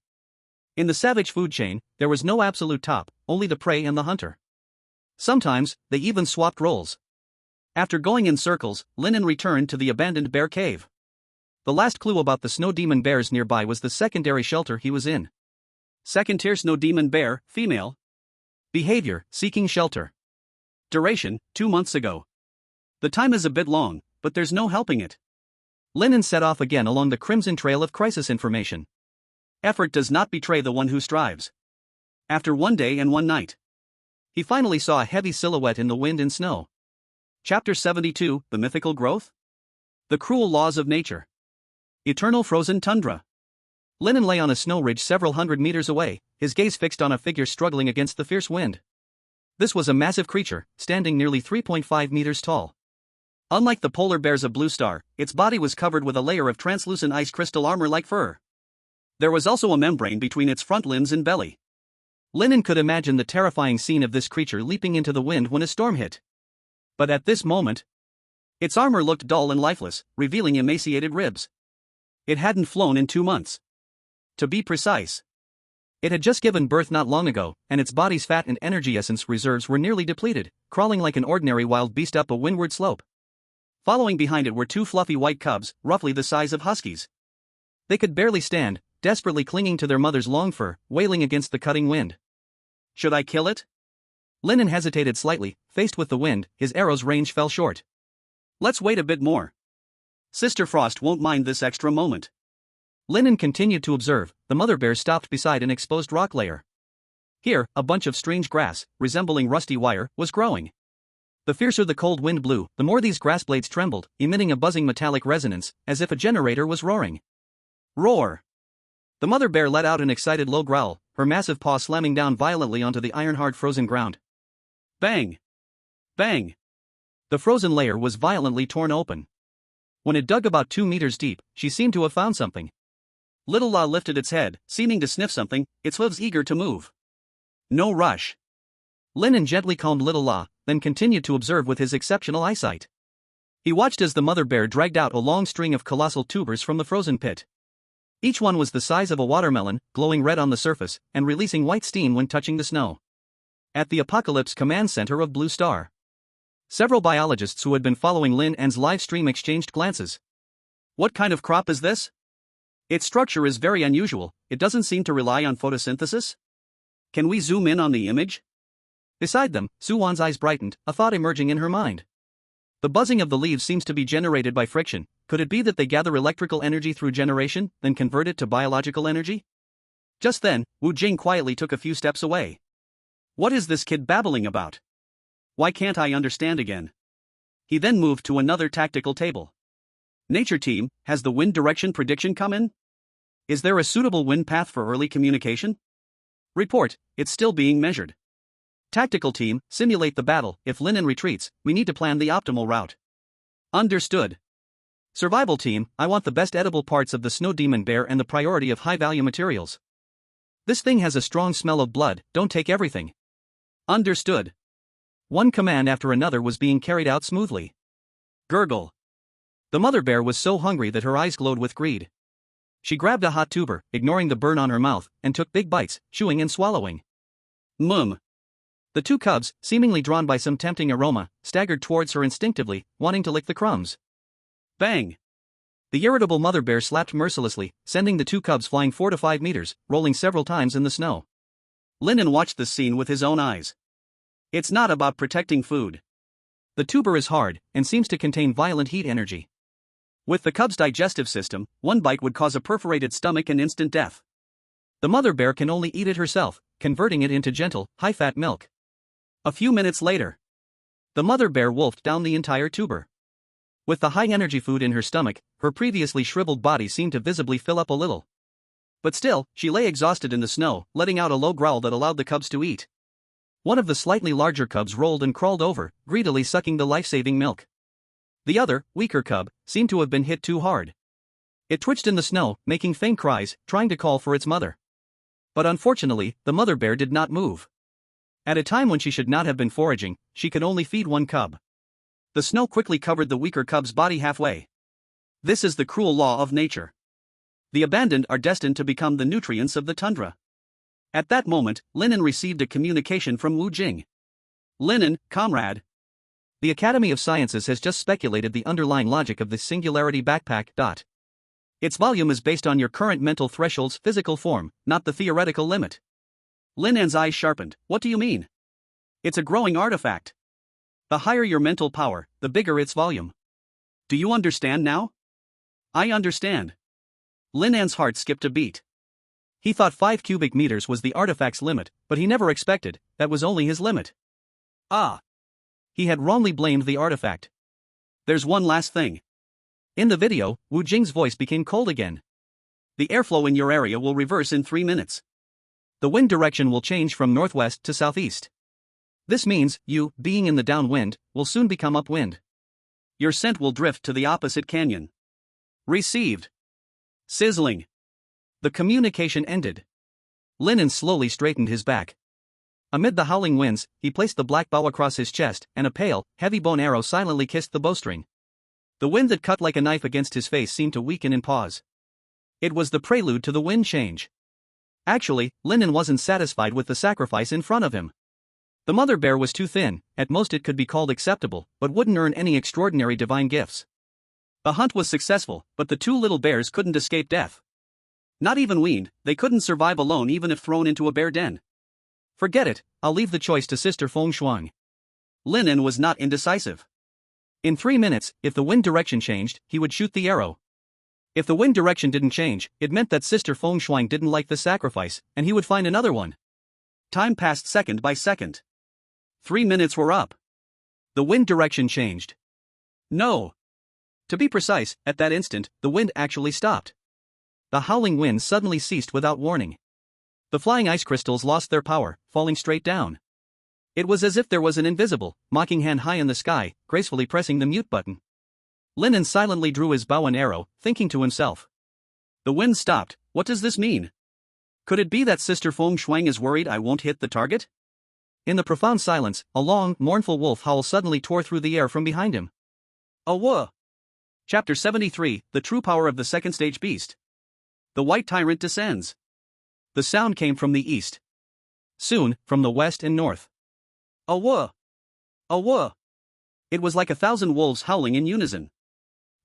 In the savage food chain, there was no absolute top, only the prey and the hunter. Sometimes, they even swapped roles. After going in circles, Lin An returned to the abandoned bear cave. The last clue about the snow demon bears nearby was the secondary shelter he was in. Second-tier snow demon bear, female. Behavior, seeking shelter. Duration, 2 months ago. The time is a bit long, but there's no helping it. Lin An set off again along the crimson trail of crisis information. Effort does not betray the one who strives. After 1 day and 1 night, he finally saw a heavy silhouette in the wind and snow. Chapter 72, The Mythical Growth? The Cruel Laws of Nature. Eternal Frozen Tundra. Lin An lay on a snow ridge several hundred meters away, his gaze fixed on a figure struggling against the fierce wind. This was a massive creature, standing nearly 3.5 meters tall. Unlike the polar bears of Blue Star, its body was covered with a layer of translucent ice crystal armor like fur. There was also a membrane between its front limbs and belly. Lin An could imagine the terrifying scene of this creature leaping into the wind when a storm hit. But at this moment, Its armor looked dull and lifeless, revealing emaciated ribs. It hadn't flown in 2 months. To be precise, it had just given birth not long ago, and its body's fat and energy essence reserves were nearly depleted, crawling like an ordinary wild beast up a windward slope. Following behind it were 2 fluffy white cubs, roughly the size of huskies. They could barely stand, desperately clinging to their mother's long fur, wailing against the cutting wind. Should I kill it? Lin An hesitated slightly, faced with the wind, his arrow's range fell short. Let's wait a bit more. Sister Frost won't mind this extra moment. Lin An continued to observe. The mother bear stopped beside an exposed rock layer. Here, a bunch of strange grass, resembling rusty wire, was growing. The fiercer the cold wind blew, the more these grass blades trembled, emitting a buzzing metallic resonance, as if a generator was roaring. Roar! The mother bear let out an excited low growl, her massive paw slamming down violently onto the iron-hard frozen ground. Bang! Bang! The frozen layer was violently torn open. When it dug about 2 meters deep, she seemed to have found something. Little La lifted its head, seeming to sniff something, its hooves eager to move. No rush. Lin An gently calmed Little La, then continued to observe with his exceptional eyesight. He watched as the mother bear dragged out a long string of colossal tubers from the frozen pit. Each one was the size of a watermelon, glowing red on the surface, and releasing white steam when touching the snow. At the Apocalypse Command Center of Blue Star, several biologists who had been following Lin An's live stream exchanged glances. What kind of crop is this? Its structure is very unusual, it doesn't seem to rely on photosynthesis. Can we zoom in on the image? Beside them, Su Wan's eyes brightened, a thought emerging in her mind. The buzzing of the leaves seems to be generated by friction. Could it be that they gather electrical energy through generation, then convert it to biological energy? Just then, Wu Jing quietly took a few steps away. What is this kid babbling about? Why can't I understand again? He then moved to another tactical table. Nature team, has the wind direction prediction come in? Is there a suitable wind path for early communication? Report, it's still being measured. Tactical team, simulate the battle. If Lin An retreats, we need to plan the optimal route. Understood. Survival team, I want the best edible parts of the snow demon bear and the priority of high-value materials. This thing has a strong smell of blood, don't take everything. Understood. One command after another was being carried out smoothly. Gurgle. The mother bear was so hungry that her eyes glowed with greed. She grabbed a hot tuber, ignoring the burn on her mouth, and took big bites, chewing and swallowing. Mum. The 2 cubs, seemingly drawn by some tempting aroma, staggered towards her instinctively, wanting to lick the crumbs. Bang! The irritable mother bear slapped mercilessly, sending the 2 cubs flying 4 to 5 meters, rolling several times in the snow. Lin An watched this scene with his own eyes. It's not about protecting food. The tuber is hard, and seems to contain violent heat energy. With the cub's digestive system, one bite would cause a perforated stomach and instant death. The mother bear can only eat it herself, converting it into gentle, high-fat milk. A few minutes later, the mother bear wolfed down the entire tuber. With the high-energy food in her stomach, her previously shriveled body seemed to visibly fill up a little. But still, she lay exhausted in the snow, letting out a low growl that allowed the cubs to eat. One of the slightly larger cubs rolled and crawled over, greedily sucking the life-saving milk. The other, weaker cub, seemed to have been hit too hard. It twitched in the snow, making faint cries, trying to call for its mother. But unfortunately, the mother bear did not move. At a time when she should not have been foraging, she could only feed one cub. The snow quickly covered the weaker cub's body halfway. This is the cruel law of nature. The abandoned are destined to become the nutrients of the tundra. At that moment, Lin An received a communication from Wu Jing. Lin An, comrade. The Academy of Sciences has just speculated the underlying logic of this singularity backpack. Its volume is based on your current mental threshold's physical form, not the theoretical limit. Lin An's eyes sharpened. What do you mean? It's a growing artifact. The higher your mental power, the bigger its volume. Do you understand now? I understand. Lin An's heart skipped a beat. He thought 5 cubic meters was the artifact's limit, but he never expected that was only his limit. Ah! He had wrongly blamed the artifact. There's one last thing. In the video, Wu Jing's voice became cold again. The airflow in your area will reverse in 3 minutes. The wind direction will change from northwest to southeast. This means, you, being in the downwind, will soon become upwind. Your scent will drift to the opposite canyon. Received. Sizzling. The communication ended. Lin An slowly straightened his back. Amid the howling winds, he placed the black bow across his chest, and a pale, heavy bone arrow silently kissed the bowstring. The wind that cut like a knife against his face seemed to weaken and pause. It was the prelude to the wind change. Actually, Lin An wasn't satisfied with the sacrifice in front of him. The mother bear was too thin, at most it could be called acceptable, but wouldn't earn any extraordinary divine gifts. The hunt was successful, but the two little bears couldn't escape death. Not even weaned, they couldn't survive alone even if thrown into a bear den. Forget it, I'll leave the choice to Sister Feng Shuang. Lin An was not indecisive. In 3 minutes, if the wind direction changed, he would shoot the arrow. If the wind direction didn't change, it meant that Sister Feng Shuang didn't like the sacrifice, and he would find another one. Time passed second by second. 3 minutes were up. The wind direction changed. No. To be precise, at that instant, the wind actually stopped. The howling wind suddenly ceased without warning. The flying ice crystals lost their power, falling straight down. It was as if there was an invisible, mocking hand high in the sky, gracefully pressing the mute button. Lin An silently drew his bow and arrow, thinking to himself. The wind stopped, what does this mean? Could it be that Sister Feng Shuang is worried I won't hit the target? In the profound silence, a long, mournful wolf howl suddenly tore through the air from behind him. Awah! Chapter 73, The True Power of the Second Stage Beast. The White Tyrant descends. The sound came from the east. Soon, from the west and north. Awah! Awah! It was like 1,000 wolves howling in unison.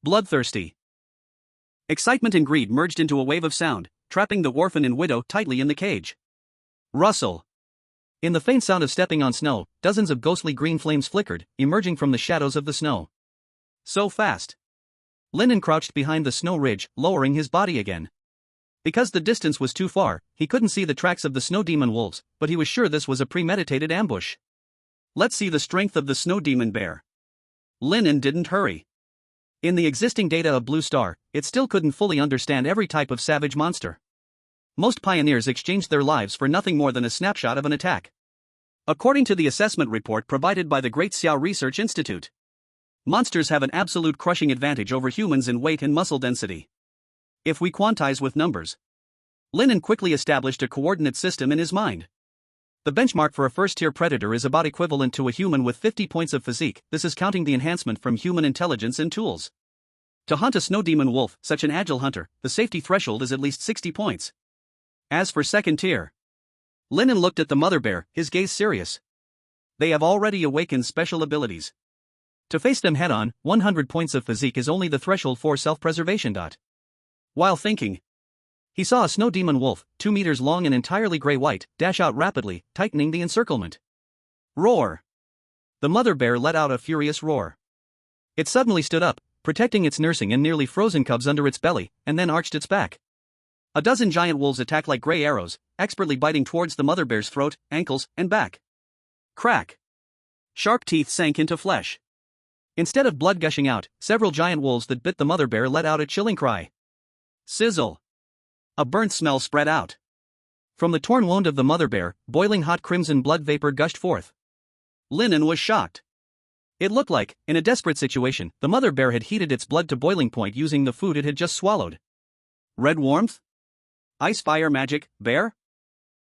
Bloodthirsty. Excitement and greed merged into a wave of sound, trapping the orphan and widow tightly in the cage. Rustle. In the faint sound of stepping on snow, dozens of ghostly green flames flickered, emerging from the shadows of the snow. So fast. Lin An crouched behind the snow ridge, lowering his body again. Because the distance was too far, he couldn't see the tracks of the snow demon wolves, but he was sure this was a premeditated ambush. Let's see the strength of the snow demon bear. Lin An didn't hurry. In the existing data of Blue Star, it still couldn't fully understand every type of savage monster. Most pioneers exchanged their lives for nothing more than a snapshot of an attack. According to the assessment report provided by the Great Xia Research Institute, monsters have an absolute crushing advantage over humans in weight and muscle density. If we quantize with numbers, Lin An quickly established a coordinate system in his mind. The benchmark for a first-tier predator is about equivalent to a human with 50 points of physique, this is counting the enhancement from human intelligence and tools. To hunt a snow demon wolf, such an agile hunter, the safety threshold is at least 60 points. As for second tier, Lin An looked at the mother bear, his gaze serious. They have already awakened special abilities. To face them head-on, 100 points of physique is only the threshold for self-preservation. While thinking, he saw a snow demon wolf, 2 meters long and entirely gray-white, dash out rapidly, tightening the encirclement. Roar! The mother bear let out a furious roar. It suddenly stood up, protecting its nursing and nearly frozen cubs under its belly, and then arched its back. A dozen giant wolves attacked like gray arrows, expertly biting towards the mother bear's throat, ankles, and back. Crack! Sharp teeth sank into flesh. Instead of blood gushing out, several giant wolves that bit the mother bear let out a chilling cry. Sizzle! A burnt smell spread out. From the torn wound of the mother bear, boiling hot crimson blood vapor gushed forth. Lin An was shocked. It looked like, in a desperate situation, the mother bear had heated its blood to boiling point using the food it had just swallowed. Red warmth? Ice fire magic, bear?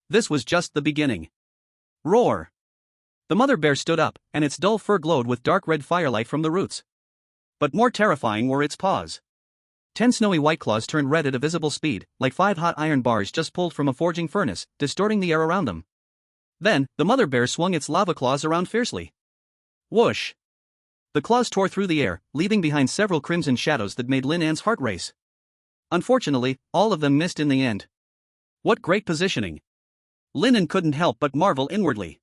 This was just the beginning. Roar! The mother bear stood up, and its dull fur glowed with dark red firelight from the roots. But more terrifying were its paws. 10 snowy white claws turned red at a visible speed, like 5 hot iron bars just pulled from a forging furnace, distorting the air around them. Then, the mother bear swung its lava claws around fiercely. Whoosh! The claws tore through the air, leaving behind several crimson shadows that made Lin An's heart race. Unfortunately, all of them missed in the end. What great positioning! Lin An couldn't help but marvel inwardly.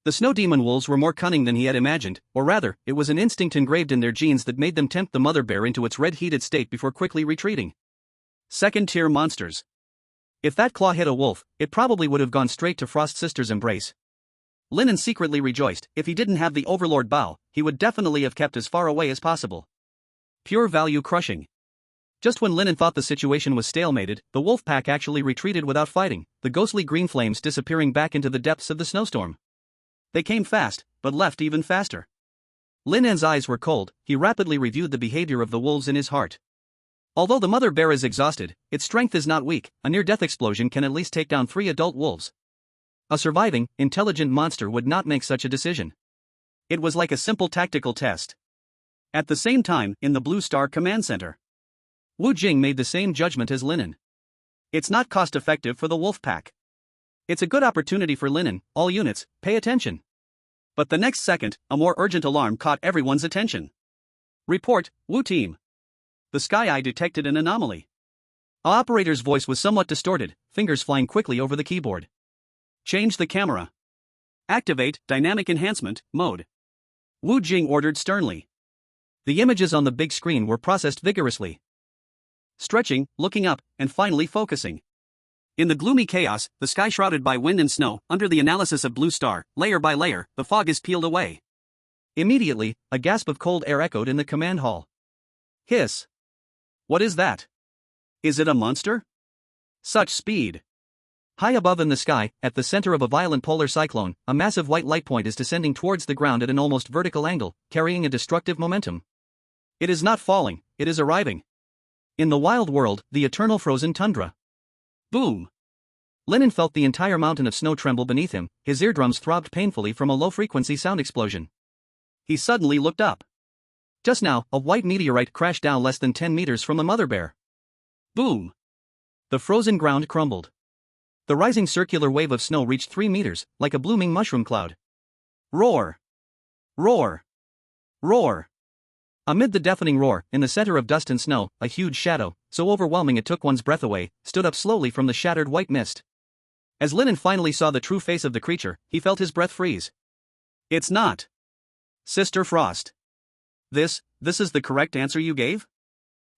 The snow demon wolves were more cunning than he had imagined, or rather, it was an instinct engraved in their genes that made them tempt the mother bear into its red-heated state before quickly retreating. Second-tier monsters. If that claw hit a wolf, it probably would have gone straight to Frost Sister's embrace. Lin An secretly rejoiced. If he didn't have the Overlord bow, he would definitely have kept as far away as possible. Pure value crushing. Just when Lin An thought the situation was stalemated, the wolf pack actually retreated without fighting, the ghostly green flames disappearing back into the depths of the snowstorm. They came fast, but left even faster. Lin An's eyes were cold. He rapidly reviewed the behavior of the wolves in his heart. Although the mother bear is exhausted, its strength is not weak. A near-death explosion can at least take down 3 adult wolves. A surviving, intelligent monster would not make such a decision. It was like a simple tactical test. At the same time, in the Blue Star Command Center, Wu Jing made the same judgment as Lin An. It's not cost-effective for the wolf pack. It's a good opportunity for Lin An. All units, pay attention. But the next second, a more urgent alarm caught everyone's attention. Report, Wu team. The Sky Eye detected an anomaly. A operator's voice was somewhat distorted, fingers flying quickly over the keyboard. Change the camera. Activate dynamic enhancement mode. Wu Jing ordered sternly. The images on the big screen were processed vigorously. Stretching, looking up, and finally focusing. In the gloomy chaos, the sky shrouded by wind and snow, under the analysis of Blue Star, layer by layer, the fog is peeled away. Immediately, a gasp of cold air echoed in the command hall. Hiss. What is that? Is it a monster? Such speed. High above in the sky, at the center of a violent polar cyclone, a massive white light point is descending towards the ground at an almost vertical angle, carrying a destructive momentum. It is not falling, it is arriving. In the wild world, the eternal frozen tundra. Boom! Lin An felt the entire mountain of snow tremble beneath him, his eardrums throbbed painfully from a low-frequency sound explosion. He suddenly looked up. Just now, a white meteorite crashed down less than 10 meters from the mother bear. Boom! The frozen ground crumbled. The rising circular wave of snow reached 3 meters, like a blooming mushroom cloud. Roar! Roar! Roar! Amid the deafening roar, in the center of dust and snow, a huge shadow, so overwhelming it took one's breath away, stood up slowly from the shattered white mist. As Lin An finally saw the true face of the creature, he felt his breath freeze. It's not Sister Frost. This is the correct answer you gave?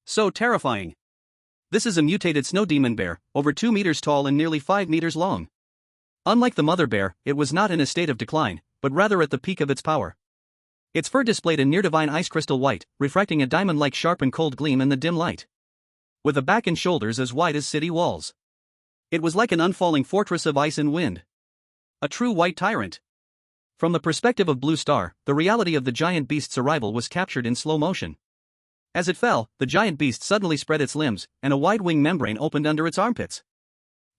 So terrifying. This is a mutated snow demon bear, over 2 meters tall and nearly 5 meters long. Unlike the mother bear, it was not in a state of decline, but rather at the peak of its power. Its fur displayed a near-divine ice crystal white, refracting a diamond-like sharp and cold gleam in the dim light. With a back and shoulders as wide as city walls. It was like an unfalling fortress of ice and wind. A true white tyrant. From the perspective of Blue Star, the reality of the giant beast's arrival was captured in slow motion. As it fell, the giant beast suddenly spread its limbs, and a wide wing membrane opened under its armpits.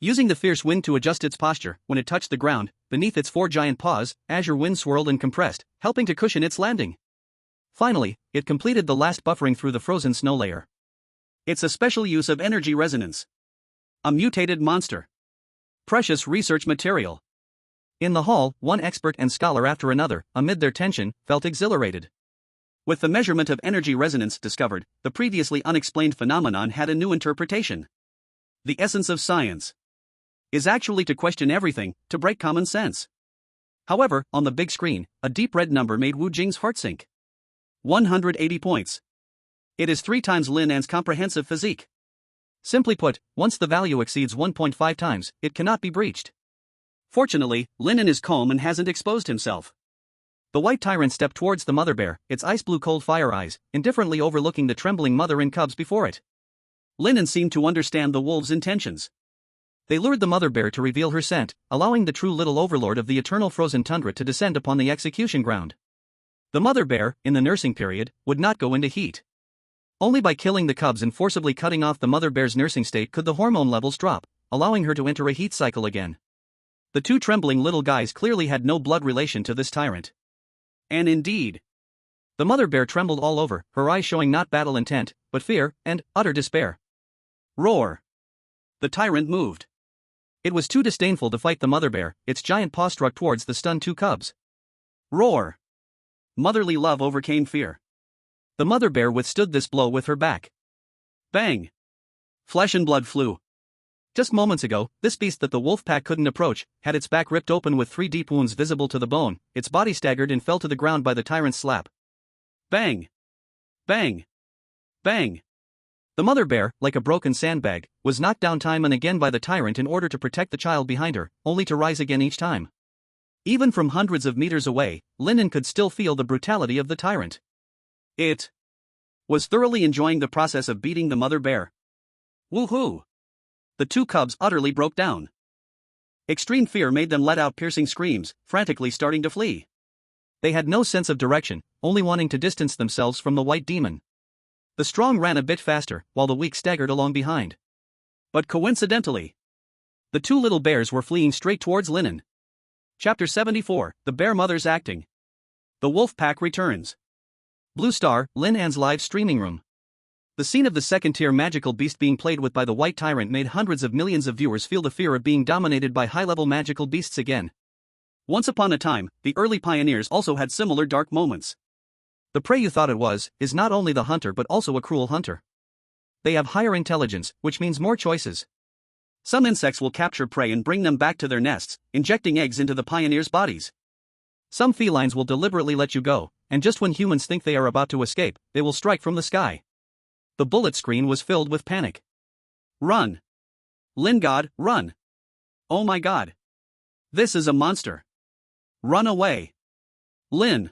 Using the fierce wind to adjust its posture, when it touched the ground, beneath its 4 giant paws, azure wind swirled and compressed, helping to cushion its landing. Finally, it completed the last buffering through the frozen snow layer. It's a special use of energy resonance. A mutated monster. Precious research material. In the hall, one expert and scholar after another, amid their tension, felt exhilarated. With the measurement of energy resonance discovered, the previously unexplained phenomenon had a new interpretation. The essence of science is actually to question everything, to break common sense. However, on the big screen, a deep red number made Wu Jing's heart sink. 180 points. It is 3 times Lin An's comprehensive physique. Simply put, once the value exceeds 1.5 times, it cannot be breached. Fortunately, Lin An is calm and hasn't exposed himself. The white tyrant stepped towards the mother bear, its ice-blue cold fire eyes, indifferently overlooking the trembling mother and cubs before it. Lin An seemed to understand the wolves' intentions. They lured the mother bear to reveal her scent, allowing the true little overlord of the eternal frozen tundra to descend upon the execution ground. The mother bear, in the nursing period, would not go into heat. Only by killing the cubs and forcibly cutting off the mother bear's nursing state could the hormone levels drop, allowing her to enter a heat cycle again. The 2 trembling little guys clearly had no blood relation to this tyrant. And indeed, the mother bear trembled all over, her eyes showing not battle intent, but fear and utter despair. Roar! The tyrant moved. It was too disdainful to fight the mother bear, its giant paw struck towards the stunned 2 cubs. Roar! Motherly love overcame fear. The mother bear withstood this blow with her back. Bang! Flesh and blood flew. Just moments ago, this beast that the wolf pack couldn't approach, had its back ripped open with 3 deep wounds visible to the bone, its body staggered and fell to the ground by the tyrant's slap. Bang! Bang! Bang! The mother bear, like a broken sandbag, was knocked down time and again by the tyrant in order to protect the child behind her, only to rise again each time. Even from hundreds of meters away, Lin An could still feel the brutality of the tyrant. It was thoroughly enjoying the process of beating the mother bear. Woohoo! The 2 cubs utterly broke down. Extreme fear made them let out piercing screams, frantically starting to flee. They had no sense of direction, only wanting to distance themselves from the white demon. The strong ran a bit faster, while the weak staggered along behind. But coincidentally, the 2 little bears were fleeing straight towards Lin An. Chapter 74, The Bear Mother's Acting. The Wolf Pack returns. Blue Star, Lin An's live streaming room. The scene of the second-tier magical beast being played with by the White Tyrant made hundreds of millions of viewers feel the fear of being dominated by high-level magical beasts again. Once upon a time, the early pioneers also had similar dark moments. The prey you thought it was, is not only the hunter but also a cruel hunter. They have higher intelligence, which means more choices. Some insects will capture prey and bring them back to their nests, injecting eggs into the pioneers' bodies. Some felines will deliberately let you go, and just when humans think they are about to escape, they will strike from the sky. The bullet screen was filled with panic. Run! Lin God, run! Oh my God! This is a monster! Run away! Lin!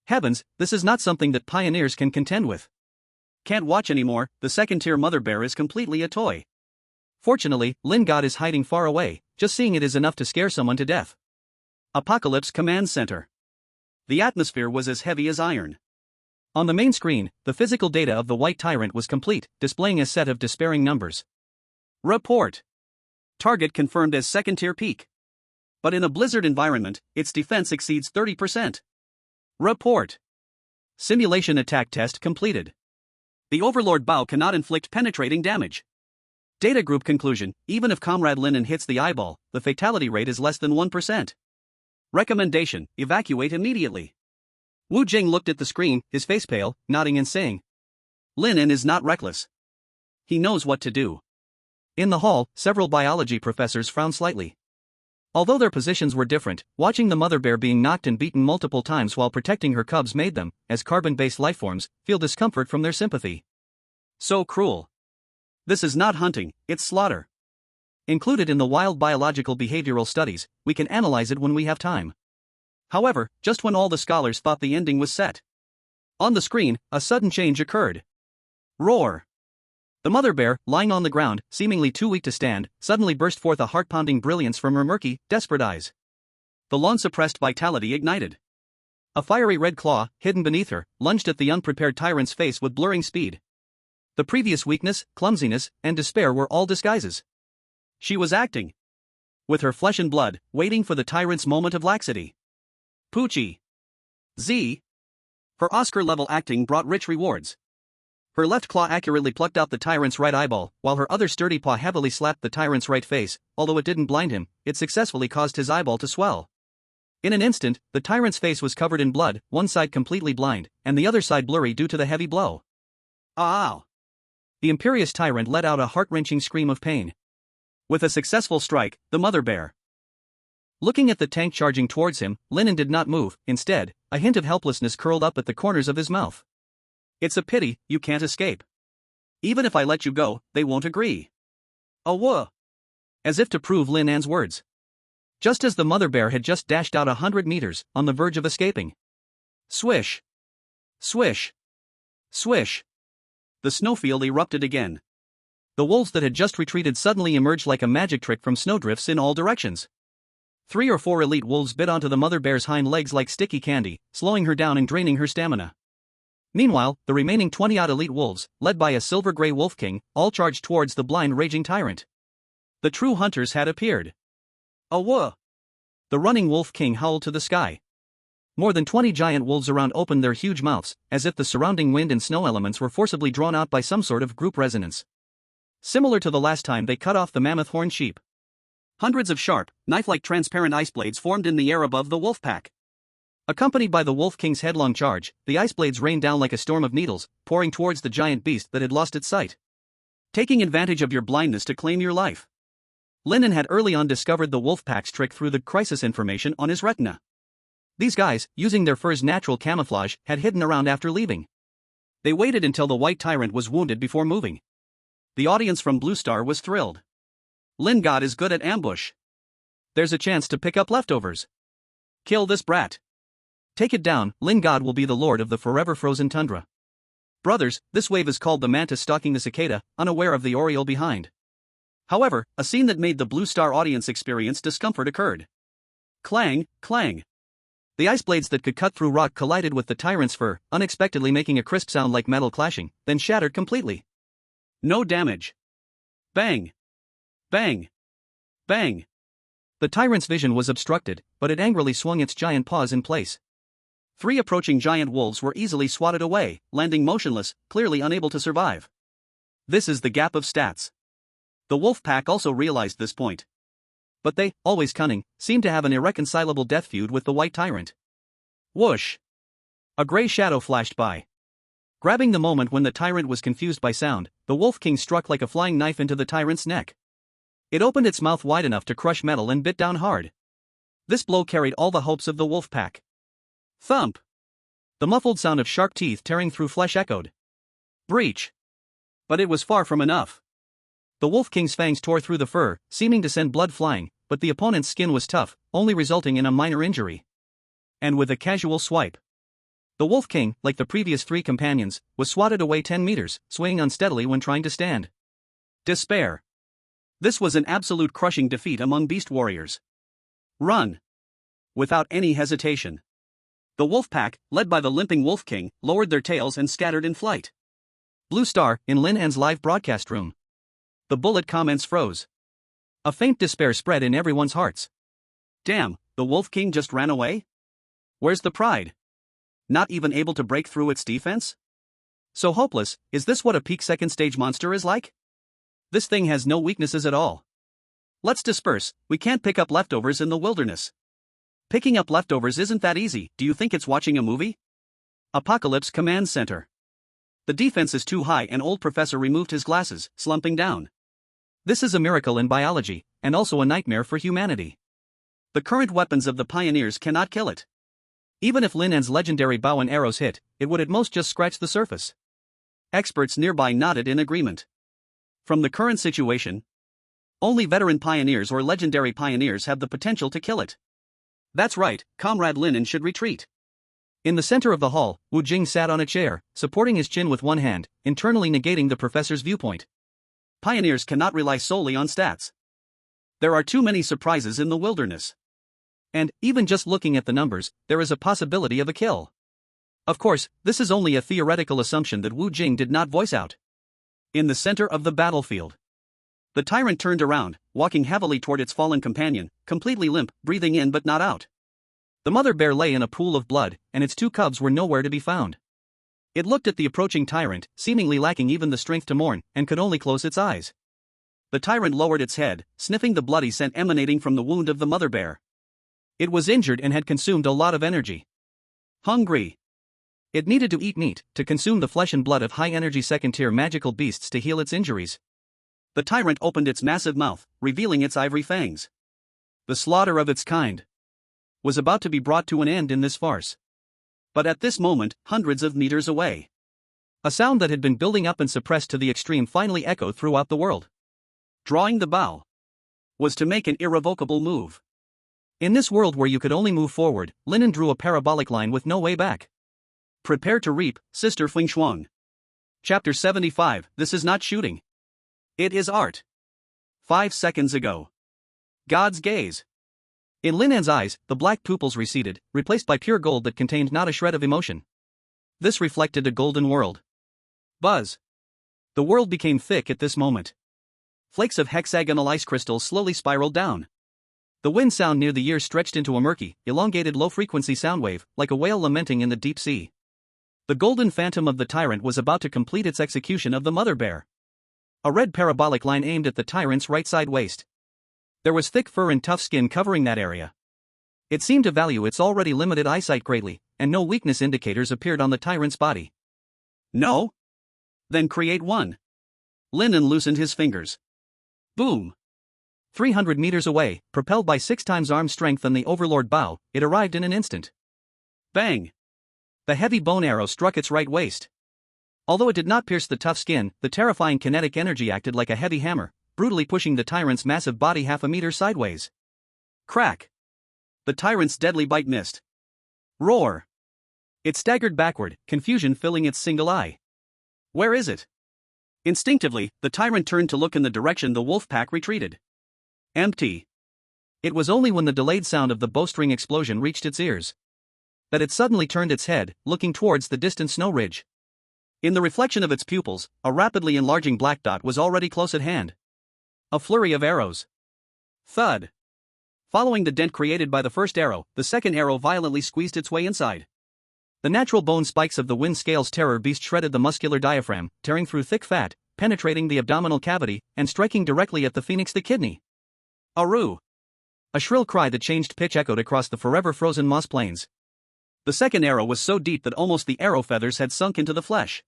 Heavens, this is not something that pioneers can contend with. Can't watch anymore, the second-tier mother bear is completely a toy. Fortunately, Lin God is hiding far away, just seeing it is enough to scare someone to death. Apocalypse Command Center. The atmosphere was as heavy as iron. On the main screen, the physical data of the White Tyrant was complete, displaying a set of despairing numbers. Report. Target confirmed as second-tier peak. But in a blizzard environment, its defense exceeds 30%. Report. Simulation attack test completed. The Overlord bow cannot inflict penetrating damage. Data group conclusion, even if Comrade Lin An hits the eyeball, the fatality rate is less than 1%. Recommendation, evacuate immediately. Wu Jing looked at the screen, his face pale, nodding and saying, Lin An is not reckless. He knows what to do. In the hall, several biology professors frowned slightly. Although their positions were different, watching the mother bear being knocked and beaten multiple times while protecting her cubs made them, as carbon-based lifeforms, feel discomfort from their sympathy. So cruel. This is not hunting, it's slaughter. Included in the wild biological behavioral studies, we can analyze it when we have time. However, just when all the scholars thought the ending was set, on the screen, a sudden change occurred. Roar! The mother bear, lying on the ground, seemingly too weak to stand, suddenly burst forth a heart-pounding brilliance from her murky, desperate eyes. The long-suppressed vitality ignited. A fiery red claw, hidden beneath her, lunged at the unprepared tyrant's face with blurring speed. The previous weakness, clumsiness, and despair were all disguises. She was acting. With her flesh and blood, waiting for the tyrant's moment of laxity. Poochie. Z. Her Oscar-level acting brought rich rewards. Her left claw accurately plucked out the tyrant's right eyeball, while her other sturdy paw heavily slapped the tyrant's right face. Although it didn't blind him, it successfully caused his eyeball to swell. In an instant, the tyrant's face was covered in blood, one side completely blind, and the other side blurry due to the heavy blow. Ow! The imperious tyrant let out a heart-wrenching scream of pain. With a successful strike, the mother bear. Looking at the tank charging towards him, Lin An did not move. Instead, a hint of helplessness curled up at the corners of his mouth. It's a pity, you can't escape. Even if I let you go, they won't agree. Oh whoa! As if to prove Lin An's words. Just as the mother bear had just dashed out 100 meters, on the verge of escaping. Swish! Swish! Swish! The snowfield erupted again. The wolves that had just retreated suddenly emerged like a magic trick from snowdrifts in all directions. 3 or 4 elite wolves bit onto the mother bear's hind legs like sticky candy, slowing her down and draining her stamina. Meanwhile, the remaining 20-odd elite wolves, led by a silver-gray wolf king, all charged towards the blind raging tyrant. The true hunters had appeared. Oh whoa! The running wolf king howled to the sky. More than 20 giant wolves around opened their huge mouths, as if the surrounding wind and snow elements were forcibly drawn out by some sort of group resonance. Similar to the last time they cut off the mammoth horned sheep. Hundreds of sharp, knife-like transparent ice blades formed in the air above the wolf pack. Accompanied by the Wolf King's headlong charge, the ice blades rained down like a storm of needles, pouring towards the giant beast that had lost its sight. Taking advantage of your blindness to claim your life. Lin An had early on discovered the wolf pack's trick through the crisis information on his retina. These guys, using their fur's natural camouflage, had hidden around after leaving. They waited until the white tyrant was wounded before moving. The audience from Blue Star was thrilled. Lin God is good at ambush. There's a chance to pick up leftovers. Kill this brat. Take it down, Lin God will be the lord of the forever frozen tundra. Brothers, this wave is called the mantis stalking the cicada, unaware of the oriole behind. However, a scene that made the Blue Star audience experience discomfort occurred. Clang, clang. The ice blades that could cut through rock collided with the tyrant's fur, unexpectedly making a crisp sound like metal clashing, then shattered completely. No damage. Bang. Bang. Bang. The tyrant's vision was obstructed, but it angrily swung its giant paws in place. 3 approaching giant wolves were easily swatted away, landing motionless, clearly unable to survive. This is the gap of stats. The wolf pack also realized this point. But they, always cunning, seemed to have an irreconcilable death feud with the white tyrant. Whoosh! A gray shadow flashed by. Grabbing the moment when the tyrant was confused by sound, the Wolf King struck like a flying knife into the tyrant's neck. It opened its mouth wide enough to crush metal and bit down hard. This blow carried all the hopes of the wolf pack. Thump! The muffled sound of sharp teeth tearing through flesh echoed. Breach! But it was far from enough. The Wolf King's fangs tore through the fur, seeming to send blood flying, but the opponent's skin was tough, only resulting in a minor injury. And with a casual swipe, the Wolf King, like the previous 3 companions, was swatted away 10 meters, swaying unsteadily when trying to stand. Despair. This was an absolute crushing defeat among beast warriors. Run! Without any hesitation, the wolf pack, led by the limping Wolf King, lowered their tails and scattered in flight. Blue Star, in Lin An's live broadcast room. The bullet comments froze. A faint despair spread in everyone's hearts. Damn, the Wolf King just ran away? Where's the pride? Not even able to break through its defense? So hopeless, is this what a peak second stage monster is like? This thing has no weaknesses at all. Let's disperse, we can't pick up leftovers in the wilderness. Picking up leftovers isn't that easy, do you think it's watching a movie? Apocalypse Command Center. The defense is too high and old professor removed his glasses, slumping down. This is a miracle in biology, and also a nightmare for humanity. The current weapons of the pioneers cannot kill it. Even if Lin An's legendary bow and arrows hit, it would at most just scratch the surface. Experts nearby nodded in agreement. From the current situation, only veteran pioneers or legendary pioneers have the potential to kill it. That's right, Comrade Lin An should retreat. In the center of the hall, Wu Jing sat on a chair, supporting his chin with one hand, internally negating the professor's viewpoint. Pioneers cannot rely solely on stats. There are too many surprises in the wilderness. And, even just looking at the numbers, there is a possibility of a kill. Of course, this is only a theoretical assumption that Wu Jing did not voice out. In the center of the battlefield, the tyrant turned around, walking heavily toward its fallen companion, completely limp, breathing in but not out. The mother bear lay in a pool of blood, and its 2 cubs were nowhere to be found. It looked at the approaching tyrant, seemingly lacking even the strength to mourn, and could only close its eyes. The tyrant lowered its head, sniffing the bloody scent emanating from the wound of the mother bear. It was injured and had consumed a lot of energy. Hungry. It needed to eat meat, to consume the flesh and blood of high-energy second-tier magical beasts to heal its injuries. The tyrant opened its massive mouth, revealing its ivory fangs. The slaughter of its kind was about to be brought to an end in this farce. But at this moment, hundreds of meters away, a sound that had been building up and suppressed to the extreme finally echoed throughout the world. Drawing the bow was to make an irrevocable move. In this world where you could only move forward, Lin An drew a parabolic line with no way back. Prepare to reap, Sister Feng Shuang. Chapter 75, This is not shooting. It is art. 5 seconds ago. God's gaze. In Lin An's eyes, the black pupils receded, replaced by pure gold that contained not a shred of emotion. This reflected a golden world. Buzz. The world became thick at this moment. Flakes of hexagonal ice crystals slowly spiraled down. The wind sound near the ear stretched into a murky, elongated low-frequency sound wave, like a whale lamenting in the deep sea. The golden phantom of the tyrant was about to complete its execution of the mother bear. A red parabolic line aimed at the tyrant's right side waist. There was thick fur and tough skin covering that area. It seemed to value its already limited eyesight greatly, and no weakness indicators appeared on the tyrant's body. No? Then create one. Lin An loosened his fingers. Boom! 300 meters away, propelled by 6 times arm strength than the Overlord bow, it arrived in an instant. Bang! The heavy bone arrow struck its right waist. Although it did not pierce the tough skin, the terrifying kinetic energy acted like a heavy hammer, brutally pushing the tyrant's massive body half a meter sideways. Crack! The tyrant's deadly bite missed. Roar! It staggered backward, confusion filling its single eye. Where is it? Instinctively, the tyrant turned to look in the direction the wolf pack retreated. Empty. It was only when the delayed sound of the bowstring explosion reached its ears that it suddenly turned its head, looking towards the distant snow ridge. In the reflection of its pupils, a rapidly enlarging black dot was already close at hand. A flurry of arrows. Thud. Following the dent created by the first arrow, the second arrow violently squeezed its way inside. The natural bone spikes of the wind scale's terror beast shredded the muscular diaphragm, tearing through thick fat, penetrating the abdominal cavity, and striking directly at the phoenix the kidney. Aru! A shrill cry that changed pitch echoed across the forever frozen moss plains. The second arrow was so deep that almost the arrow feathers had sunk into the flesh.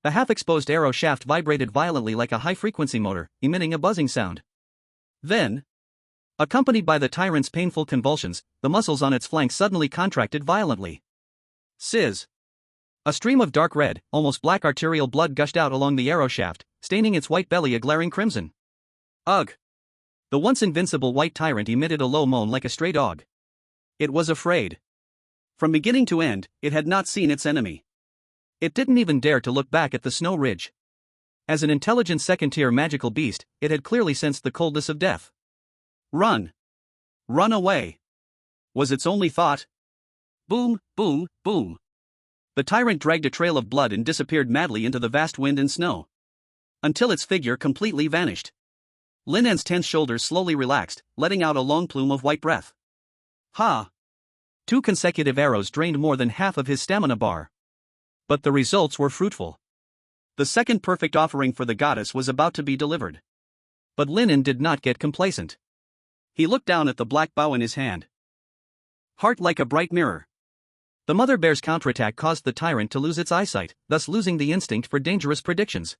The half-exposed arrow shaft vibrated violently like a high-frequency motor, emitting a buzzing sound. Then, accompanied by the tyrant's painful convulsions, the muscles on its flanks suddenly contracted violently. Sizz! A stream of dark red, almost black arterial blood gushed out along the arrow shaft, staining its white belly a glaring crimson. Ugh! The once invincible white tyrant emitted a low moan like a stray dog. It was afraid. From beginning to end, it had not seen its enemy. It didn't even dare to look back at the snow ridge. As an intelligent second-tier magical beast, it had clearly sensed the coldness of death. Run! Run away! Was its only thought. Boom, boom, boom. The tyrant dragged a trail of blood and disappeared madly into the vast wind and snow. Until its figure completely vanished. Lin An's tense shoulders slowly relaxed, letting out a long plume of white breath. Ha! 2 consecutive arrows drained more than half of his stamina bar. But the results were fruitful. The second perfect offering for the goddess was about to be delivered. But Lin An did not get complacent. He looked down at the black bow in his hand. Heart like a bright mirror. The mother bear's counterattack caused the tyrant to lose its eyesight, thus losing the instinct for dangerous predictions.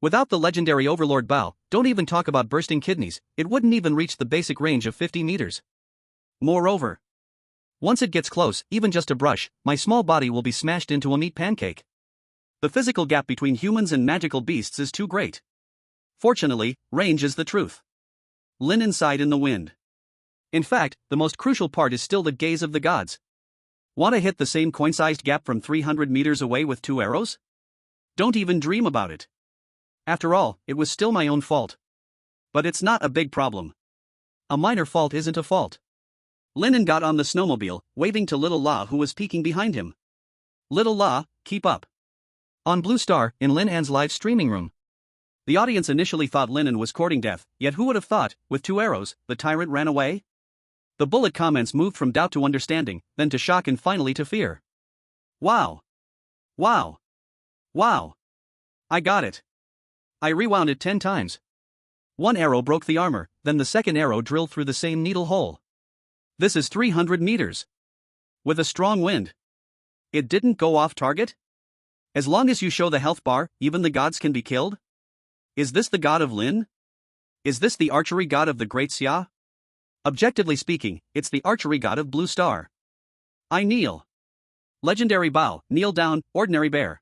Without the legendary Overlord bow, don't even talk about bursting kidneys, it wouldn't even reach the basic range of 50 meters. Moreover, once it gets close, even just a brush, my small body will be smashed into a meat pancake. The physical gap between humans and magical beasts is too great. Fortunately, range is the truth. Lin An sighed in the wind. In fact, the most crucial part is still the gaze of the gods. Want to hit the same coin-sized gap from 300 meters away with 2 arrows? Don't even dream about it. After all, it was still my own fault. But it's not a big problem. A minor fault isn't a fault. Lin An got on the snowmobile, waving to Little La who was peeking behind him. Little La, keep up. On Blue Star, in Lin An's live streaming room. The audience initially thought Lin An was courting death, yet who would have thought, with 2 arrows, the tyrant ran away? The bullet comments moved from doubt to understanding, then to shock and finally to fear. Wow! Wow! Wow! I got it. I rewound it 10 times. 1 arrow broke the armor, then the second arrow drilled through the same needle hole. This is 300 meters. With a strong wind. It didn't go off target? As long as you show the health bar, even the gods can be killed? Is this the god of Lin? Is this the archery god of the Great Xia? Objectively speaking, it's the archery god of Blue Star. I kneel. Legendary bow, kneel down, ordinary bear.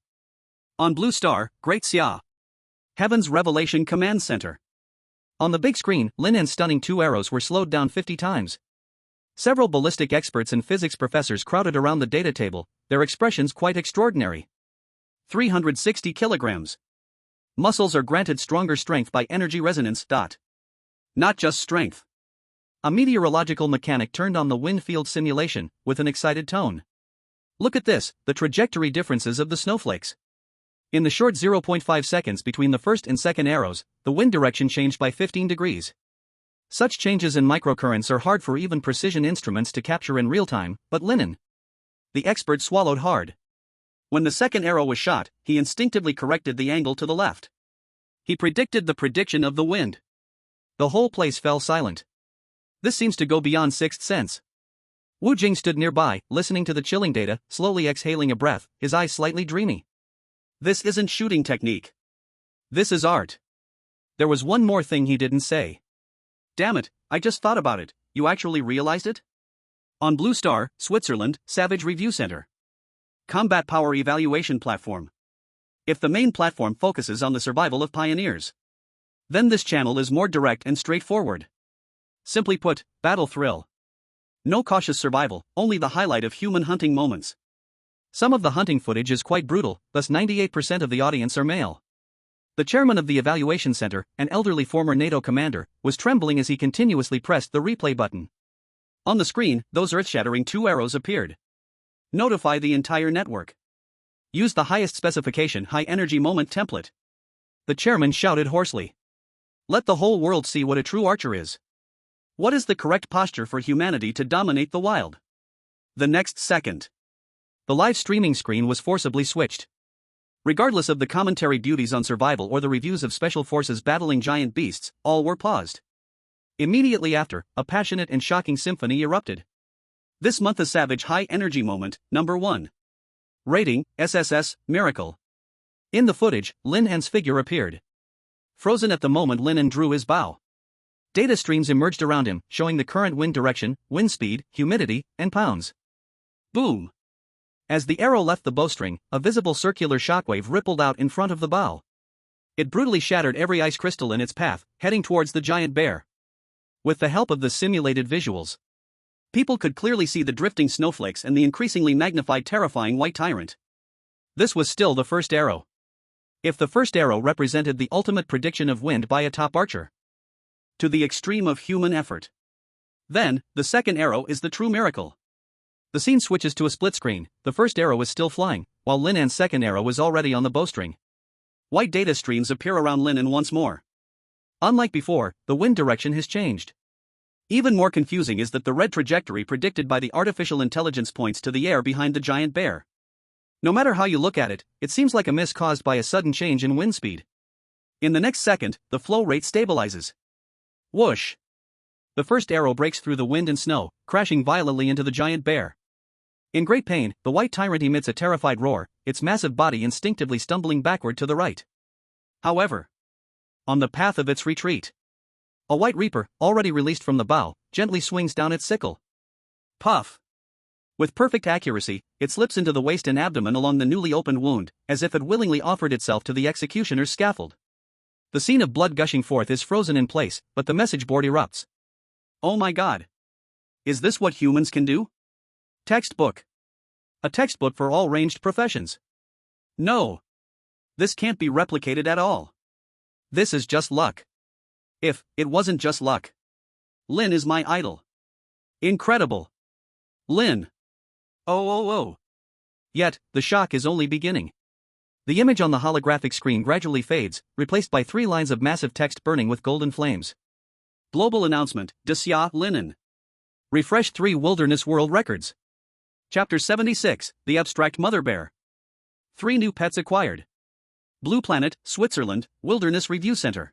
On Blue Star, Great Xia. Heaven's Revelation Command Center. On the big screen, Lin An's stunning 2 arrows were slowed down 50 times. Several ballistic experts and physics professors crowded around the data table, their expressions quite extraordinary. 360 kilograms. Muscles are granted stronger strength by energy resonance. Not just strength. A meteorological mechanic turned on the wind field simulation, with an excited tone. Look at this, the trajectory differences of the snowflakes. In the short 0.5 seconds between the first and second arrows, the wind direction changed by 15 degrees. Such changes in microcurrents are hard for even precision instruments to capture in real time, but Lin An, the expert, swallowed hard. When the second arrow was shot, he instinctively corrected the angle to the left. He predicted the prediction of the wind. The whole place fell silent. This seems to go beyond sixth sense. Wu Jing stood nearby, listening to the chilling data, slowly exhaling a breath, his eyes slightly dreamy. This isn't shooting technique. This is art. There was one more thing he didn't say. Damn it, I just thought about it, you actually realized it? On Blue Star, Switzerland, Savage Review Center. Combat Power Evaluation Platform. If the main platform focuses on the survival of pioneers, then this channel is more direct and straightforward. Simply put, battle thrill. No cautious survival, only the highlight of human hunting moments. Some of the hunting footage is quite brutal, thus 98% of the audience are male. The chairman of the evaluation center, an elderly former NATO commander, was trembling as he continuously pressed the replay button. On the screen, those earth-shattering 2 arrows appeared. Notify the entire network. Use the highest specification high-energy moment template. The chairman shouted hoarsely. Let the whole world see what a true archer is. What is the correct posture for humanity to dominate the wild? The next second. The live streaming screen was forcibly switched. Regardless of the commentary duties on survival or the reviews of special forces battling giant beasts, all were paused. Immediately after, a passionate and shocking symphony erupted. This month a savage high-energy moment, number 1. Rating, SSS, Miracle. In the footage, Lin An's figure appeared. Frozen at the moment Lin An drew his bow. Data streams emerged around him, showing the current wind direction, wind speed, humidity, and pounds. Boom! As the arrow left the bowstring, a visible circular shockwave rippled out in front of the bow. It brutally shattered every ice crystal in its path, heading towards the giant bear. With the help of the simulated visuals, people could clearly see the drifting snowflakes and the increasingly magnified terrifying white tyrant. This was still the first arrow. If the first arrow represented the ultimate prediction of wind by a top archer, to the extreme of human effort, then, the second arrow is the true miracle. The scene switches to a split screen. The first arrow is still flying, while Lin An's second arrow is already on the bowstring. White data streams appear around Lin An once more. Unlike before, the wind direction has changed. Even more confusing is that the red trajectory predicted by the artificial intelligence points to the air behind the giant bear. No matter how you look at it, it seems like a miss caused by a sudden change in wind speed. In the next second, the flow rate stabilizes. Whoosh! The first arrow breaks through the wind and snow, crashing violently into the giant bear. In great pain, the white tyrant emits a terrified roar, its massive body instinctively stumbling backward to the right. However, on the path of its retreat, a white reaper, already released from the bow, gently swings down its sickle. Puff! With perfect accuracy, it slips into the waist and abdomen along the newly opened wound, as if it willingly offered itself to the executioner's scaffold. The scene of blood gushing forth is frozen in place, but the message board erupts. Oh my god! Is this what humans can do? Textbook. A textbook for all ranged professions. No. This can't be replicated at all. This is just luck. If it wasn't just luck. Lin is my idol. Incredible. Lin. Oh. Yet, the shock is only beginning. The image on the holographic screen gradually fades, replaced by 3 lines of massive text burning with golden flames. Global announcement, Xia Nation. Refresh 3 wilderness world records. Chapter 76, The Abstract Mother Bear. 3 new pets acquired. Blue Planet, Switzerland, Wilderness Review Center.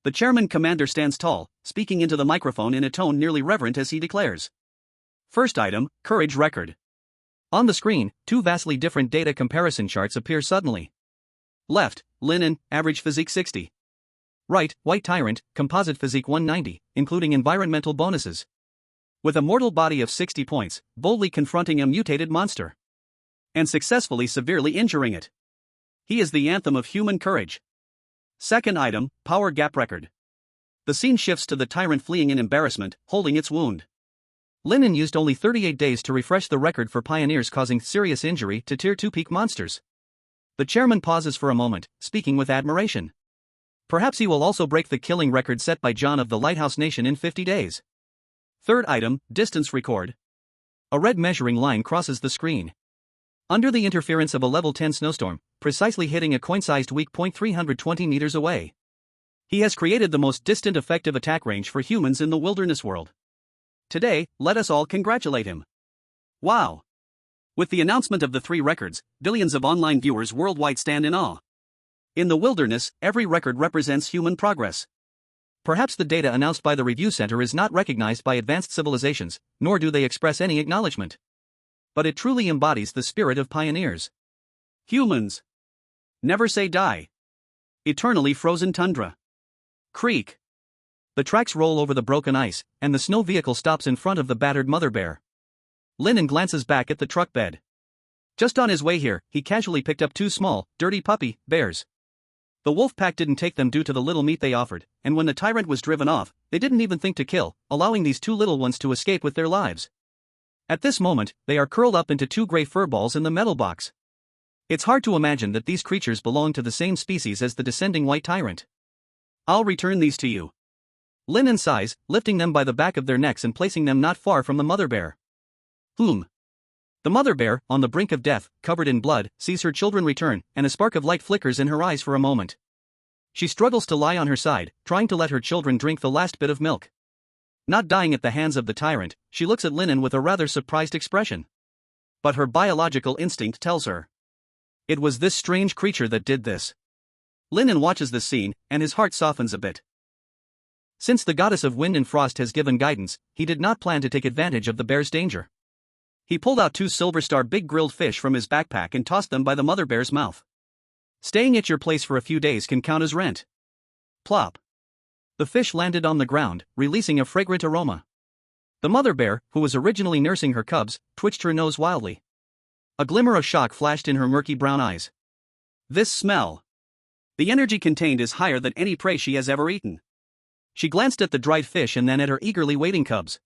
The chairman commander stands tall, speaking into the microphone in a tone nearly reverent as he declares. First item, Courage Record. On the screen, 2 vastly different data comparison charts appear suddenly. Left, Lin An, average physique 60. Right, White Tyrant, composite physique 190, including environmental bonuses. With a mortal body of 60 points, boldly confronting a mutated monster. And successfully severely injuring it. He is the anthem of human courage. Second item, Power Gap Record. The scene shifts to the tyrant fleeing in embarrassment, holding its wound. Lin An used only 38 days to refresh the record for pioneers causing serious injury to Tier 2 peak monsters. The chairman pauses for a moment, speaking with admiration. Perhaps he will also break the killing record set by John of the Lighthouse Nation in 50 days. Third item, Distance Record. A red measuring line crosses the screen. Under the interference of a level 10 snowstorm, precisely hitting a coin-sized weak point 320 meters away. He has created the most distant effective attack range for humans in the wilderness world. Today, let us all congratulate him. Wow! With the announcement of the 3 records, billions of online viewers worldwide stand in awe. In the wilderness, every record represents human progress. Perhaps the data announced by the review center is not recognized by advanced civilizations, nor do they express any acknowledgement. But it truly embodies the spirit of pioneers. Humans. Never say die. Eternally frozen tundra. Creek. The tracks roll over the broken ice, and the snow vehicle stops in front of the battered mother bear. Lin An glances back at the truck bed. Just on his way here, he casually picked up 2 small, dirty puppy bears. The wolf pack didn't take them due to the little meat they offered, and when the tyrant was driven off, they didn't even think to kill, allowing these 2 little ones to escape with their lives. At this moment, they are curled up into 2 gray fur balls in the metal box. It's hard to imagine that these creatures belong to the same species as the descending white tyrant. I'll return these to you. Lin An sighs, lifting them by the back of their necks and placing them not far from the mother bear. The mother bear, on the brink of death, covered in blood, sees her children return, and a spark of light flickers in her eyes for a moment. She struggles to lie on her side, trying to let her children drink the last bit of milk. Not dying at the hands of the tyrant, she looks at Lin An with a rather surprised expression. but her biological instinct tells her. It was this strange creature that did this. Lin An watches this scene, and his heart softens a bit. Since the goddess of wind and frost has given guidance, he did not plan to take advantage of the bear's danger. He pulled out 2 silver star big grilled fish from his backpack and tossed them by the mother bear's mouth. Staying at your place for a few days can count as rent. Plop. The fish landed on the ground, releasing a fragrant aroma. The mother bear, who was originally nursing her cubs, twitched her nose wildly. A glimmer of shock flashed in her murky brown eyes. This smell. The energy contained is higher than any prey she has ever eaten. She glanced at the dried fish and then at her eagerly waiting cubs.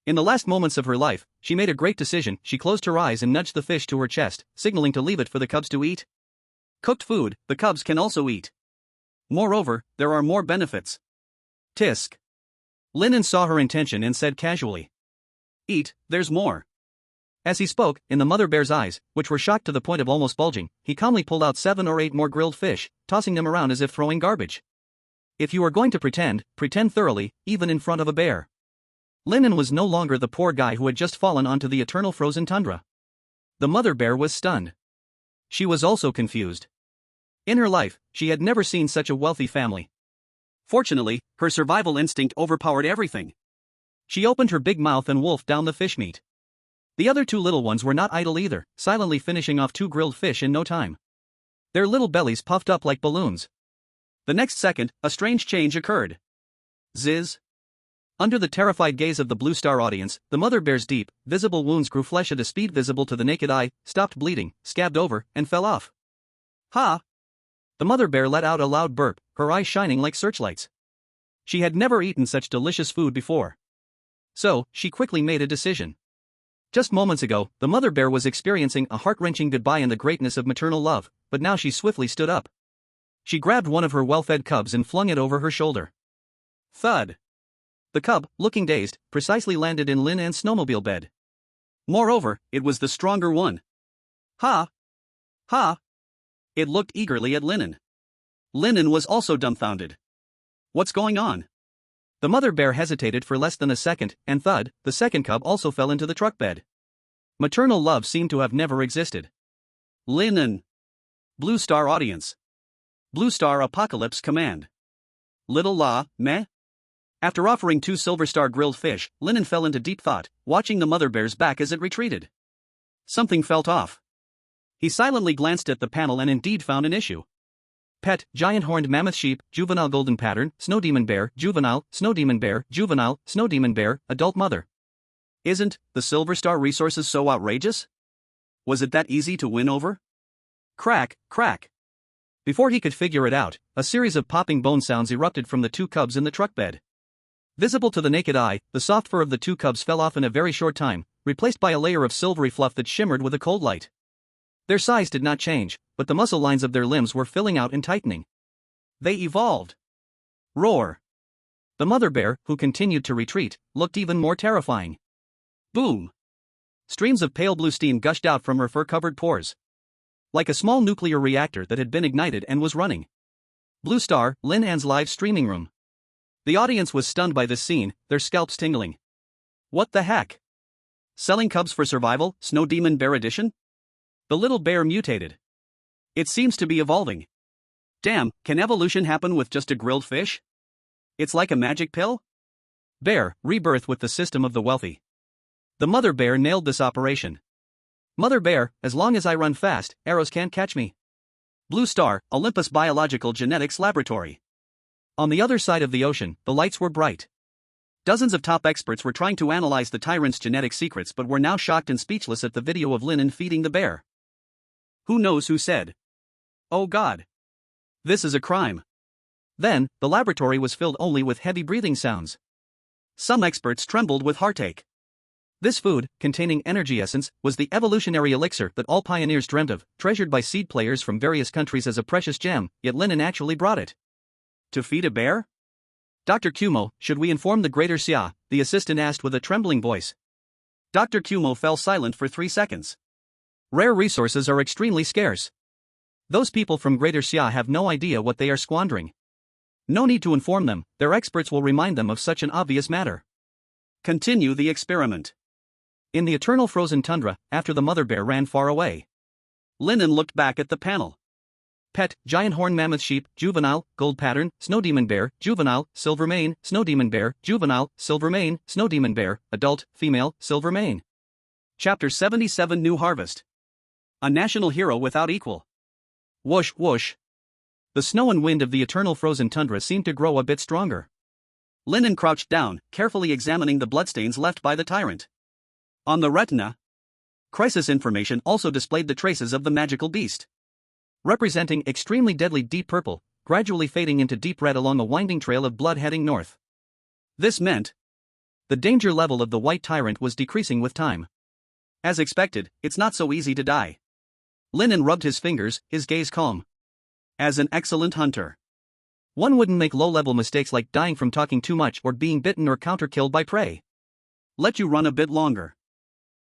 In the last moments of her life, she made a great decision. She closed her eyes and nudged the fish to her chest, signaling to leave it for the cubs to eat. Cooked food, the cubs can also eat. Moreover, there are more benefits. Tisk. Lin An saw her intention and said casually. Eat, there's more. As he spoke, in the mother bear's eyes, which were shocked to the point of almost bulging, he calmly pulled out 7 or 8 more grilled fish, tossing them around as if throwing garbage. If you are going to pretend thoroughly, even in front of a bear. Lin An was no longer the poor guy who had just fallen onto the eternal frozen tundra. The mother bear was stunned. She was also confused. In her life, she had never seen such a wealthy family. Fortunately, her survival instinct overpowered everything. She opened her big mouth and wolfed down the fish meat. The other 2 little ones were not idle either, silently finishing off 2 grilled fish in no time. Their little bellies puffed up like balloons. The next second, a strange change occurred. Ziz. Under the terrified gaze of the Blue Star audience, the mother bear's deep, visible wounds grew flesh at a speed visible to the naked eye, stopped bleeding, scabbed over, and fell off. Ha! The mother bear let out a loud burp, her eyes shining like searchlights. She had never eaten such delicious food before. So, she quickly made a decision. Just moments ago, the mother bear was experiencing a heart-wrenching goodbye in the greatness of maternal love, but now she swiftly stood up. She grabbed one of her well-fed cubs and flung it over her shoulder. Thud. The cub, looking dazed, precisely landed in Lin An's snowmobile bed. Moreover, it was the stronger one. Ha! Ha! It looked eagerly at Lin An. Lin An was also dumbfounded. What's going on? The mother bear hesitated for less than a second, and thud, the second cub also fell into the truck bed. Maternal love seemed to have never existed. Lin An. Blue Star audience. Blue Star Apocalypse Command. Little La, meh? After offering 2 silver star grilled fish, Lin An fell into deep thought, watching the mother bear's back as it retreated. Something felt off. He silently glanced at the panel and indeed found an issue. Pet, giant horned mammoth sheep, juvenile golden pattern, snow demon bear, juvenile, snow demon bear, juvenile, snow demon bear, adult mother. Isn't the silver star resources so outrageous? Was it that easy to win over? Crack, crack. Before he could figure it out, a series of popping bone sounds erupted from the 2 cubs in the truck bed. Visible to the naked eye, the soft fur of the 2 cubs fell off in a very short time, replaced by a layer of silvery fluff that shimmered with a cold light. Their size did not change, but the muscle lines of their limbs were filling out and tightening. They evolved. Roar. The mother bear, who continued to retreat, looked even more terrifying. Boom. Streams of pale blue steam gushed out from her fur-covered pores. Like a small nuclear reactor that had been ignited and was running. Blue Star, Lin An's live streaming room. The audience was stunned by this scene, their scalps tingling. What the heck? Selling cubs for survival, Snow Demon Bear Edition? The little bear mutated. It seems to be evolving. Damn, can evolution happen with just a grilled fish? It's like a magic pill? Bear, rebirth with the system of the wealthy. The mother bear nailed this operation. Mother bear, as long as I run fast, arrows can't catch me. Blue Star, Olympus Biological Genetics Laboratory. On the other side of the ocean, the lights were bright. Dozens of top experts were trying to analyze the tyrant's genetic secrets but were now shocked and speechless at the video of Lin An feeding the bear. Who knows who said? Oh God. This is a crime. Then, the laboratory was filled only with heavy breathing sounds. Some experts trembled with heartache. This food, containing energy essence, was the evolutionary elixir that all pioneers dreamt of, treasured by seed players from various countries as a precious gem, yet Lin An actually brought it. To feed a bear? Dr. Kumo, should we inform the Greater Xia? The assistant asked with a trembling voice. Dr. Kumo fell silent for 3 seconds. Rare resources are extremely scarce. Those people from Greater Xia have no idea what they are squandering. No need to inform them, their experts will remind them of such an obvious matter. Continue the experiment. In the eternal frozen tundra, after the mother bear ran far away. Lin An looked back at the panel. Pet, giant horn mammoth sheep, juvenile, gold pattern, snow demon bear, juvenile, silver mane, snow demon bear, juvenile, silver mane, snow demon bear, adult, female, silver mane. Chapter 77 New Harvest. A national hero without equal. Whoosh whoosh. The snow and wind of the eternal frozen tundra seemed to grow a bit stronger. Lin An crouched down, carefully examining the bloodstains left by the tyrant. On the retina, crisis information also displayed the traces of the magical beast. Representing extremely deadly deep purple, gradually fading into deep red along a winding trail of blood heading north. This meant the danger level of the white tyrant was decreasing with time. As expected, it's not so easy to die. Lin An rubbed his fingers, his gaze calm. As an excellent hunter, one wouldn't make low-level mistakes like dying from talking too much or being bitten or counter-killed by prey. Let you run a bit longer.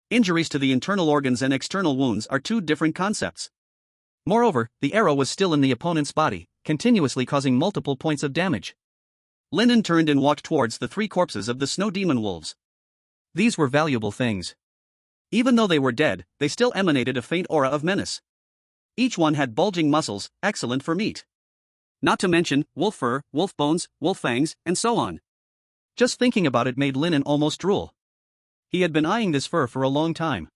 Injuries to the internal organs and external wounds are two different concepts. Moreover, the arrow was still in the opponent's body, continuously causing multiple points of damage. Lin An turned and walked towards the 3 corpses of the snow demon wolves. These were valuable things. Even though they were dead, they still emanated a faint aura of menace. Each one had bulging muscles, excellent for meat. Not to mention, wolf fur, wolf bones, wolf fangs, and so on. Just thinking about it made Lin An almost drool. He had been eyeing this fur for a long time.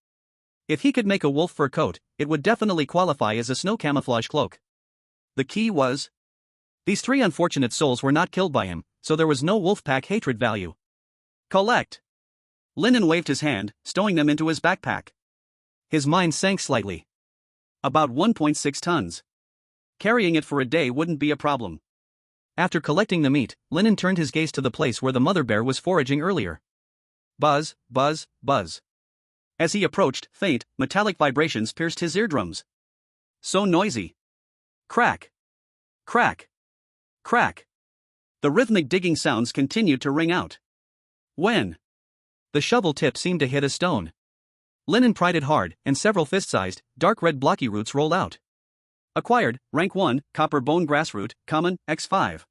If he could make a wolf fur coat, it would definitely qualify as a snow camouflage cloak. The key was, these 3 unfortunate souls were not killed by him, so there was no wolfpack hatred value. Collect. Lin An waved his hand, stowing them into his backpack. His mind sank slightly. About 1.6 tons. Carrying it for a day wouldn't be a problem. After collecting the meat, Lin An turned his gaze to the place where the mother bear was foraging earlier. Buzz, buzz, buzz. As he approached, faint, metallic vibrations pierced his eardrums. So noisy. Crack. Crack. Crack. The rhythmic digging sounds continued to ring out. When the shovel tip seemed to hit a stone, Lin An pried it hard, and several fist-sized, dark red blocky roots rolled out. Acquired, rank 1, copper bone grass root, common, X5.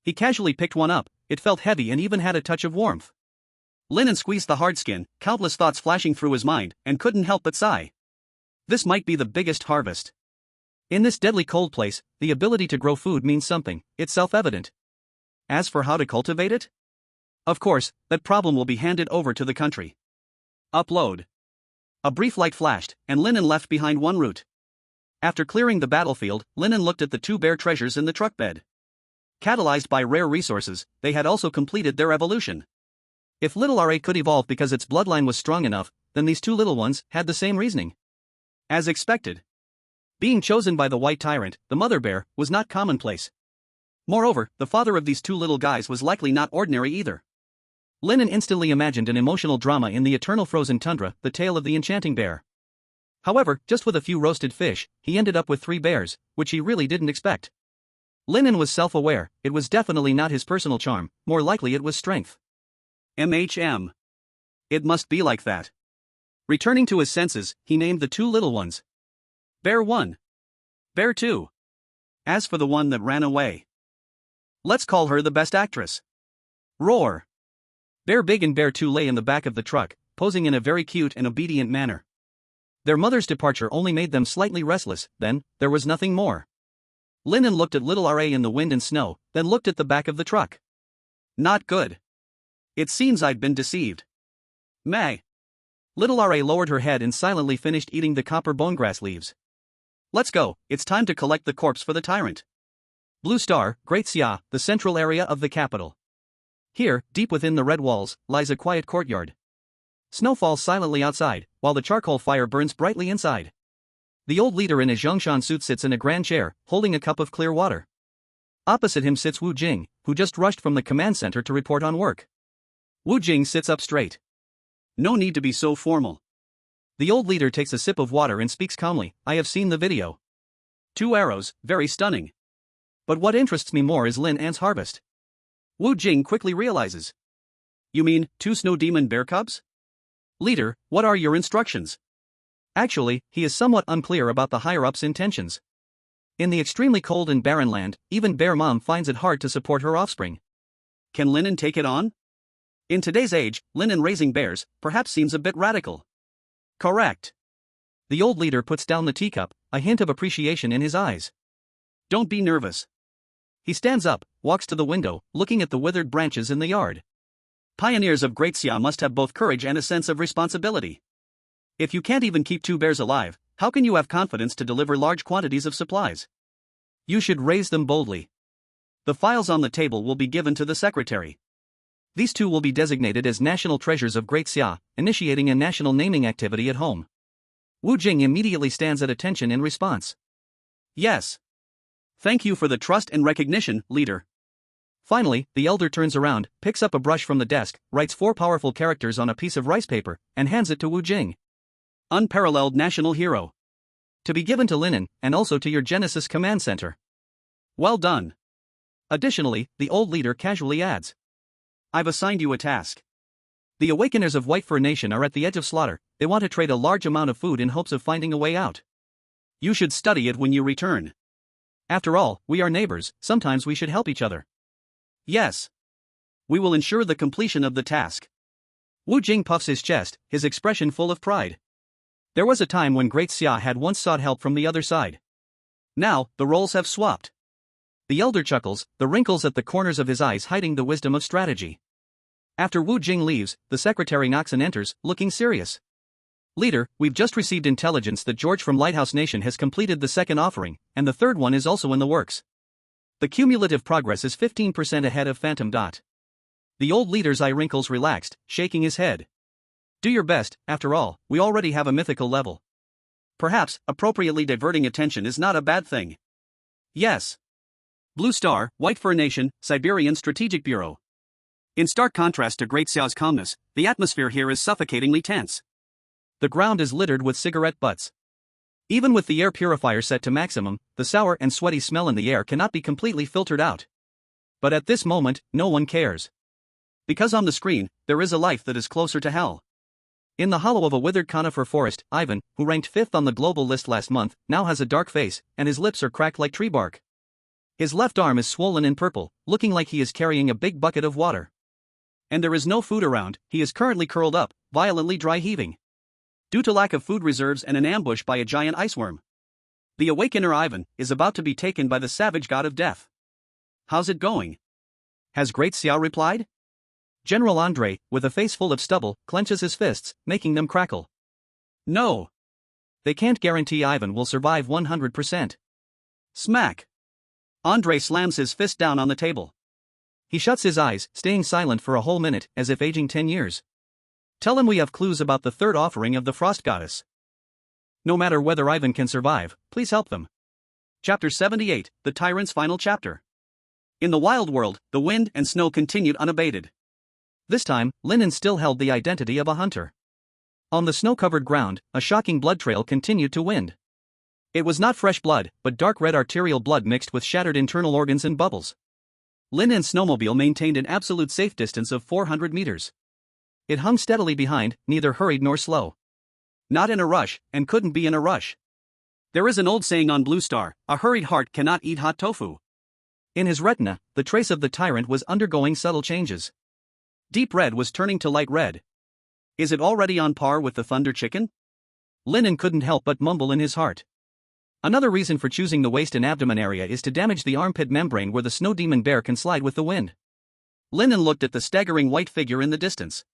He casually picked one up, it felt heavy and even had a touch of warmth. Lin An squeezed the hard skin, countless thoughts flashing through his mind, and couldn't help but sigh. This might be the biggest harvest. In this deadly cold place, the ability to grow food means something, it's self-evident. As for how to cultivate it? Of course, that problem will be handed over to the country. Upload. A brief light flashed, and Lin An left behind one root. After clearing the battlefield, Lin An looked at the 2 bear treasures in the truck bed. Catalyzed by rare resources, they had also completed their evolution. If little Ra could evolve because its bloodline was strong enough, then these 2 little ones had the same reasoning. As expected. Being chosen by the white tyrant, the mother bear, was not commonplace. Moreover, the father of these 2 little guys was likely not ordinary either. Lin An instantly imagined an emotional drama in the eternal frozen tundra, the tale of the enchanting bear. However, just with a few roasted fish, he ended up with 3 bears, which he really didn't expect. Lin An was self-aware, it was definitely not his personal charm, more likely it was strength. It must be like that. Returning to his senses, he named the 2 little ones. Bear 1. Bear 2. As for the one that ran away, let's call her the best actress. Roar. Bear Big and Bear 2 lay in the back of the truck, posing in a very cute and obedient manner. Their mother's departure only made them slightly restless, then, there was nothing more. Lin An looked at little Ra in the wind and snow, then looked at the back of the truck. Not good. It seems I'd been deceived. May. Little Ra lowered her head and silently finished eating the copper bone grass leaves. Let's go, it's time to collect the corpse for the tyrant. Blue Star, Great Xia, the central area of the capital. Here, deep within the red walls, lies a quiet courtyard. Snow falls silently outside, while the charcoal fire burns brightly inside. The old leader in his Zhongshan suit sits in a grand chair, holding a cup of clear water. Opposite him sits Wu Jing, who just rushed from the command center to report on work. Wu Jing sits up straight. No need to be so formal. The old leader takes a sip of water and speaks calmly. I have seen the video. 2 arrows, very stunning. But what interests me more is Lin An's harvest. Wu Jing quickly realizes. You mean, 2 snow demon bear cubs? Leader, what are your instructions? Actually, he is somewhat unclear about the higher-ups' intentions. In the extremely cold and barren land, even Bear Mom finds it hard to support her offspring. Can Lin An take it on? In today's age, Lin An raising bears perhaps seems a bit radical. Correct. The old leader puts down the teacup, a hint of appreciation in his eyes. Don't be nervous. He stands up, walks to the window, looking at the withered branches in the yard. Pioneers of Great Xia must have both courage and a sense of responsibility. If you can't even keep 2 bears alive, how can you have confidence to deliver large quantities of supplies? You should raise them boldly. The files on the table will be given to the secretary. These 2 will be designated as national treasures of Great Xia, initiating a national naming activity at home. Wu Jing immediately stands at attention in response. Yes. Thank you for the trust and recognition, leader. Finally, the elder turns around, picks up a brush from the desk, writes 4 powerful characters on a piece of rice paper, and hands it to Wu Jing. Unparalleled national hero. To be given to Lin An, and also to your Genesis Command Center. Well done. Additionally, the old leader casually adds. I've assigned you a task. The Awakeners of White Fur Nation are at the edge of slaughter. They want to trade a large amount of food in hopes of finding a way out. You should study it when you return. After all, we are neighbors, sometimes we should help each other. Yes. We will ensure the completion of the task. Wu Jing puffs his chest, his expression full of pride. There was a time when Great Xia had once sought help from the other side. Now, the roles have swapped. The elder chuckles, the wrinkles at the corners of his eyes hiding the wisdom of strategy. After Wu Jing leaves, the secretary knocks and enters, looking serious. Leader, we've just received intelligence that George from Lighthouse Nation has completed the 2nd offering, and the 3rd one is also in the works. The cumulative progress is 15% ahead of Phantom Dot. The old leader's eye wrinkles relaxed, shaking his head. Do your best, after all, we already have a mythical level. Perhaps, appropriately diverting attention is not a bad thing. Yes. Blue Star, White Fur Nation, Siberian Strategic Bureau. In stark contrast to Great Xiao's calmness, the atmosphere here is suffocatingly tense. The ground is littered with cigarette butts. Even with the air purifier set to maximum, the sour and sweaty smell in the air cannot be completely filtered out. But at this moment, no one cares. Because on the screen, there is a life that is closer to hell. In the hollow of a withered conifer forest, Ivan, who ranked 5th on the global list last month, now has a dark face, and his lips are cracked like tree bark. His left arm is swollen and purple, looking like he is carrying a big bucket of water. And there is no food around, he is currently curled up, violently dry heaving. Due to lack of food reserves and an ambush by a giant iceworm. The Awakener Ivan is about to be taken by the savage god of death. How's it going? Has Great Xia replied? General Andre, with a face full of stubble, clenches his fists, making them crackle. No. They can't guarantee Ivan will survive 100%. Smack. Andre slams his fist down on the table. He shuts his eyes, staying silent for a whole minute, as if aging 10 years. Tell him we have clues about the 3rd offering of the Frost Goddess. No matter whether Ivan can survive, please help them. Chapter 78, The Tyrant's Final Chapter. In the wild world, the wind and snow continued unabated. This time, Lin An still held the identity of a hunter. On the snow-covered ground, a shocking blood trail continued to wind. It was not fresh blood, but dark red arterial blood mixed with shattered internal organs and bubbles. Lin An's snowmobile maintained an absolute safe distance of 400 meters. It hung steadily behind, neither hurried nor slow. Not in a rush, and couldn't be in a rush. There is an old saying on Blue Star, a hurried heart cannot eat hot tofu. In his retina, the trace of the tyrant was undergoing subtle changes. Deep red was turning to light red. Is it already on par with the Thunder Chicken? Lin An couldn't help but mumble in his heart. Another reason for choosing the waist and abdomen area is to damage the armpit membrane where the snow demon bear can slide with the wind. Lin An looked at the staggering white figure in the distance.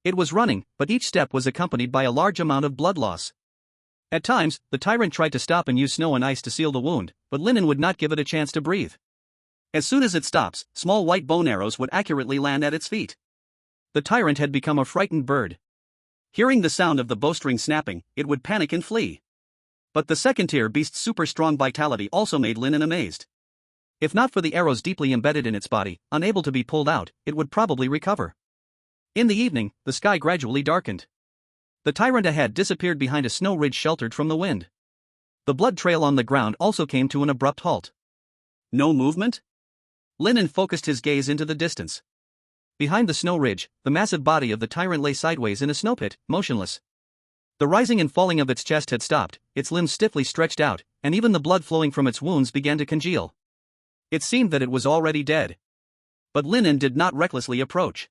It was running, but each step was accompanied by a large amount of blood loss. At times, the tyrant tried to stop and use snow and ice to seal the wound, but Lin An would not give it a chance to breathe. As soon as it stops, small white bone arrows would accurately land at its feet. The tyrant had become a frightened bird. Hearing the sound of the bowstring snapping, it would panic and flee. But the second-tier beast's super-strong vitality also made Lin An amazed. If not for the arrows deeply embedded in its body, unable to be pulled out, it would probably recover. In the evening, the sky gradually darkened. The tyrant ahead disappeared behind a snow ridge sheltered from the wind. The blood trail on the ground also came to an abrupt halt. No movement? Lin An focused his gaze into the distance. Behind the snow ridge, the massive body of the tyrant lay sideways in a snow pit, motionless. The rising and falling of its chest had stopped, its limbs stiffly stretched out, and even the blood flowing from its wounds began to congeal. It seemed that it was already dead. But Lin An did not recklessly approach.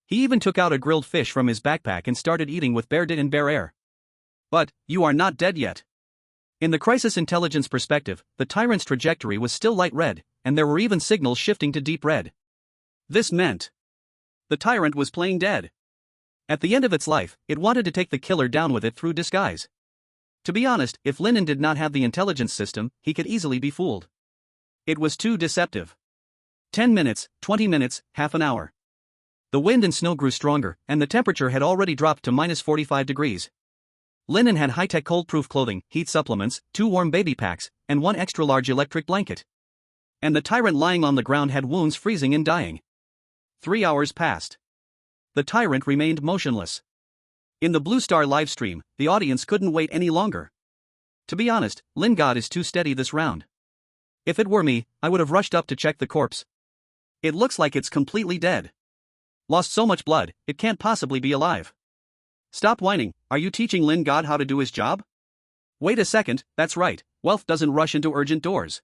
He even took out a grilled fish from his backpack and started eating with bare and bare air. But, you are not dead yet. In the crisis intelligence perspective, the tyrant's trajectory was still light red, and there were even signals shifting to deep red. This meant the tyrant was playing dead. At the end of its life, it wanted to take the killer down with it through disguise. To be honest, if Lin An did not have the intelligence system, he could easily be fooled. It was too deceptive. 10 minutes, 20 minutes, half an hour. The wind and snow grew stronger, and the temperature had already dropped to minus 45 degrees. Lin An had high-tech cold-proof clothing, heat supplements, 2 warm baby packs, and 1 extra-large electric blanket. And the tyrant lying on the ground had wounds freezing and dying. 3 hours passed. The tyrant remained motionless. In the Blue Star livestream, the audience couldn't wait any longer. To be honest, Lin God is too steady this round. If it were me, I would have rushed up to check the corpse. It looks like it's completely dead. Lost so much blood, it can't possibly be alive. Stop whining, are you teaching Lin God how to do his job? Wait a second, that's right, wealth doesn't rush into urgent doors.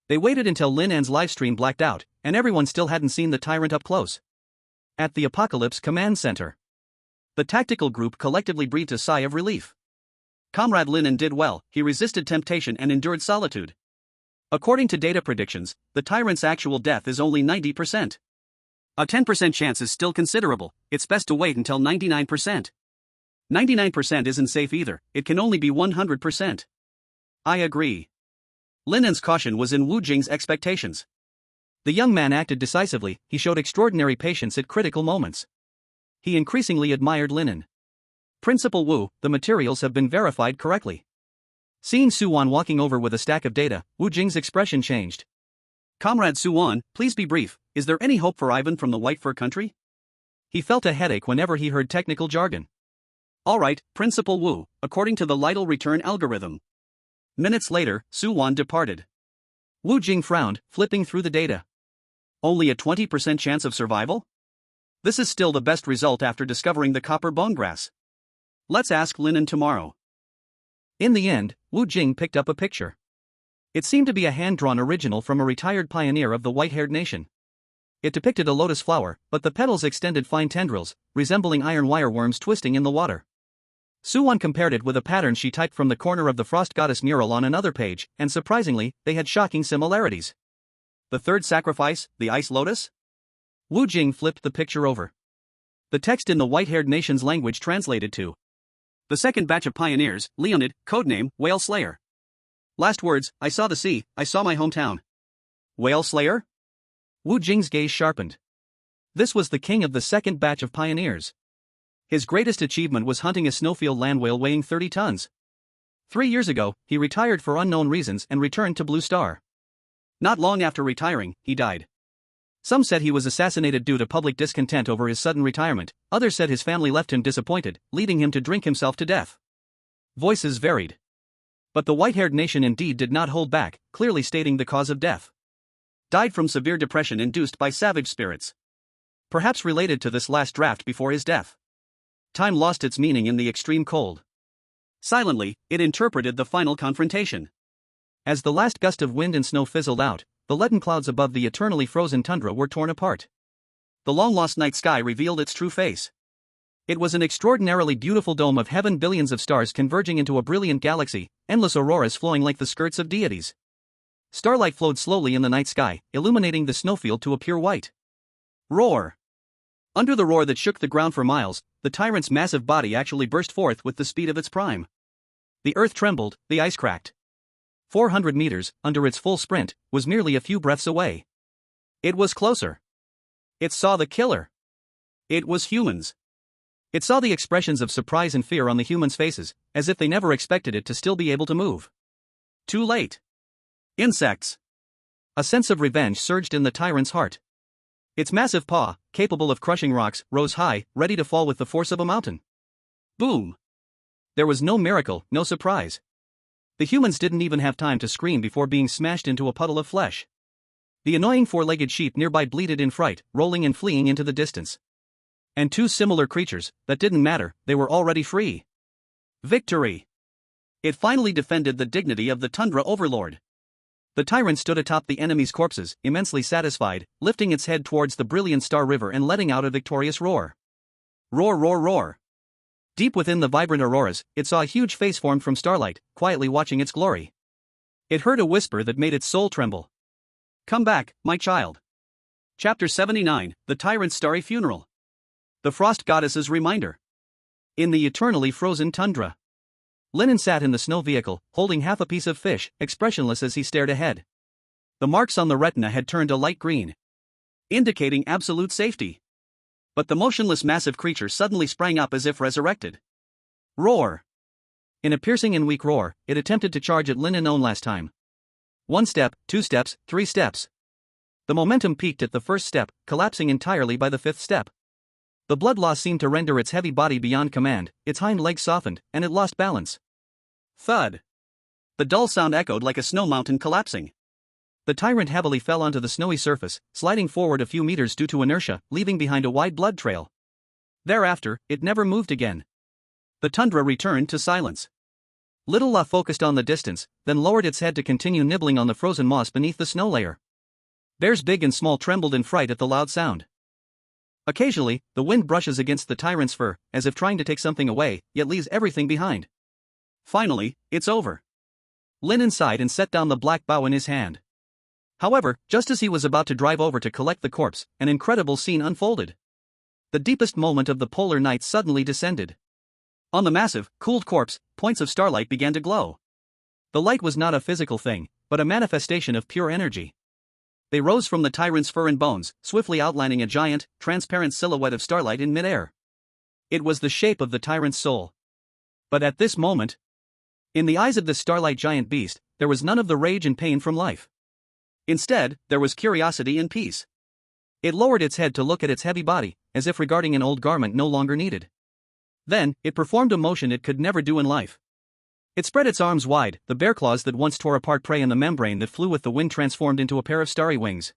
They waited until Lin An's livestream blacked out, and everyone still hadn't seen the tyrant up close. At the Apocalypse Command Center, the tactical group collectively breathed a sigh of relief. Comrade Lin An did well, he resisted temptation and endured solitude. According to data predictions, the tyrant's actual death is only 90%. A 10% chance is still considerable, it's best to wait until 99%. 99% isn't safe either, it can only be 100%. I agree. Lin An's caution was in Wu Jing's expectations. The young man acted decisively, he showed extraordinary patience at critical moments. He increasingly admired Lin An. Principal Wu, the materials have been verified correctly. Seeing Su Wan walking over with a stack of data, Wu Jing's expression changed. Comrade Su Wan, please be brief, is there any hope for Ivan from the White Fur country? He felt a headache whenever he heard technical jargon. Alright, Principal Wu, according to the Lytle return algorithm. Minutes later, Su Wan departed. Wu Jing frowned, flipping through the data. Only a 20% chance of survival? This is still the best result after discovering the copper bone grass. Let's ask Lin An tomorrow. In the end, Wu Jing picked up a picture. It seemed to be a hand-drawn original from a retired pioneer of the white-haired nation. It depicted a lotus flower, but the petals extended fine tendrils, resembling iron wire worms twisting in the water. Su Wan compared it with a pattern she typed from the corner of the Frost Goddess mural on another page, and surprisingly, they had shocking similarities. The third sacrifice, the ice lotus? Wu Jing flipped the picture over. The text in the white-haired nation's language translated to the second batch of pioneers, Leonid, codename, Whale Slayer. Last words, I saw the sea, I saw my hometown. Whale Slayer? Wu Jing's gaze sharpened. This was the king of the second batch of pioneers. His greatest achievement was hunting a snowfield land whale weighing 30 tons. 3 years ago, he retired for unknown reasons and returned to Blue Star. Not long after retiring, he died. Some said he was assassinated due to public discontent over his sudden retirement, others said his family left him disappointed, leading him to drink himself to death. Voices varied. But the white-haired nation indeed did not hold back, clearly stating the cause of death. Died from severe depression induced by savage spirits. Perhaps related to this last draft before his death. Time lost its meaning in the extreme cold. Silently, it interpreted the final confrontation. As the last gust of wind and snow fizzled out, the leaden clouds above the eternally frozen tundra were torn apart. The long-lost night sky revealed its true face. It was an extraordinarily beautiful dome of heaven, billions of stars converging into a brilliant galaxy, endless auroras flowing like the skirts of deities. Starlight flowed slowly in the night sky, illuminating the snowfield to a pure white. Roar! Under the roar that shook the ground for miles, the tyrant's massive body actually burst forth with the speed of its prime. The earth trembled, the ice cracked. 400 meters, under its full sprint, was merely a few breaths away. It was closer. It saw the killer. It was humans. It saw the expressions of surprise and fear on the humans' faces, as if they never expected it to still be able to move. Too late. Insects. A sense of revenge surged in the tyrant's heart. Its massive paw, capable of crushing rocks, rose high, ready to fall with the force of a mountain. Boom! There was no miracle, no surprise. The humans didn't even have time to scream before being smashed into a puddle of flesh. The annoying four-legged sheep nearby bleated in fright, rolling and fleeing into the distance. And 2 similar creatures, that didn't matter, they were already free. Victory! It finally defended the dignity of the Tundra Overlord. The tyrant stood atop the enemy's corpses, immensely satisfied, lifting its head towards the brilliant Star River and letting out a victorious roar. Roar, roar, roar. Deep within the vibrant auroras, it saw a huge face formed from starlight, quietly watching its glory. It heard a whisper that made its soul tremble. Come back, my child. Chapter 79, The Tyrant's Starry Funeral. The Frost Goddess's Reminder. In the eternally frozen tundra. Lin An sat in the snow vehicle, holding half a piece of fish, expressionless as he stared ahead. The marks on the retina had turned a light green, indicating absolute safety. But the motionless massive creature suddenly sprang up as if resurrected. Roar! In a piercing and weak roar, it attempted to charge at Lin An last time. 1 step, 2 steps, 3 steps. The momentum peaked at the first step, collapsing entirely by the 5th step. The blood loss seemed to render its heavy body beyond command, its hind legs softened, and it lost balance. Thud! The dull sound echoed like a snow mountain collapsing. The tyrant heavily fell onto the snowy surface, sliding forward a few meters due to inertia, leaving behind a wide blood trail. Thereafter, it never moved again. The tundra returned to silence. Little La focused on the distance, then lowered its head to continue nibbling on the frozen moss beneath the snow layer. Bears big and small trembled in fright at the loud sound. Occasionally, the wind brushes against the tyrant's fur, as if trying to take something away, yet leaves everything behind. Finally, it's over. Lin An sighed and set down the black bough in his hand. However, just as he was about to drive over to collect the corpse, an incredible scene unfolded. The deepest moment of the polar night suddenly descended. On the massive, cooled corpse, points of starlight began to glow. The light was not a physical thing, but a manifestation of pure energy. They rose from the tyrant's fur and bones, swiftly outlining a giant, transparent silhouette of starlight in midair. It was the shape of the tyrant's soul. But at this moment, in the eyes of this starlight giant beast, there was none of the rage and pain from life. Instead, there was curiosity and peace. It lowered its head to look at its heavy body, as if regarding an old garment no longer needed. Then, it performed a motion it could never do in life. It spread its arms wide, the bare claws that once tore apart prey and the membrane that flew with the wind transformed into a pair of starry wings.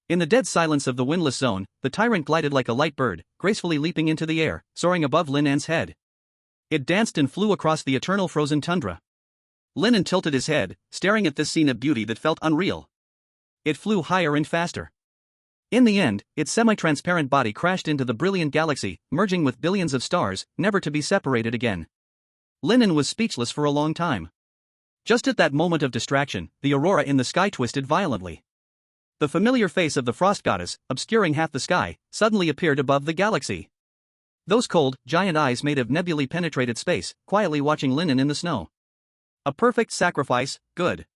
In the dead silence of the windless zone, the tyrant glided like a light bird, gracefully leaping into the air, soaring above Lin An's head. It danced and flew across the eternal frozen tundra. Lin An tilted his head, staring at this scene of beauty that felt unreal. It flew higher and faster. In the end, its semi-transparent body crashed into the brilliant galaxy, merging with billions of stars, never to be separated again. Lin An was speechless for a long time. Just at that moment of distraction, the aurora in the sky twisted violently. The familiar face of the frost goddess, obscuring half the sky, suddenly appeared above the galaxy. Those cold, giant eyes made of nebulae penetrated space, quietly watching Lin An in the snow. A perfect sacrifice, good.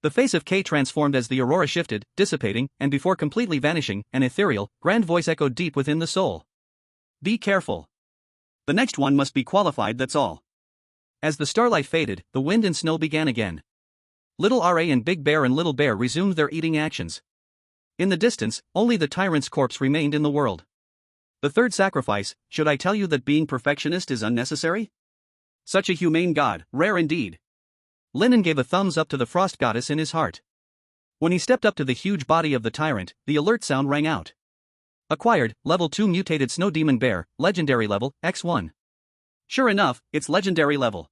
The face of K transformed as the aurora shifted, dissipating, and before completely vanishing, an ethereal, grand voice echoed deep within the soul. Be careful. The next one must be qualified, that's all. As the starlight faded, the wind and snow began again. Little Ra and Big Bear and Little Bear resumed their eating actions. In the distance, only the tyrant's corpse remained in the world. The third sacrifice, should I tell you that being perfectionist is unnecessary? Such a humane god, rare indeed. Lin An gave a thumbs up to the frost goddess in his heart. When he stepped up to the huge body of the tyrant, the alert sound rang out. Acquired, level 2 mutated snow demon bear, legendary level, X1. Sure enough, it's legendary level.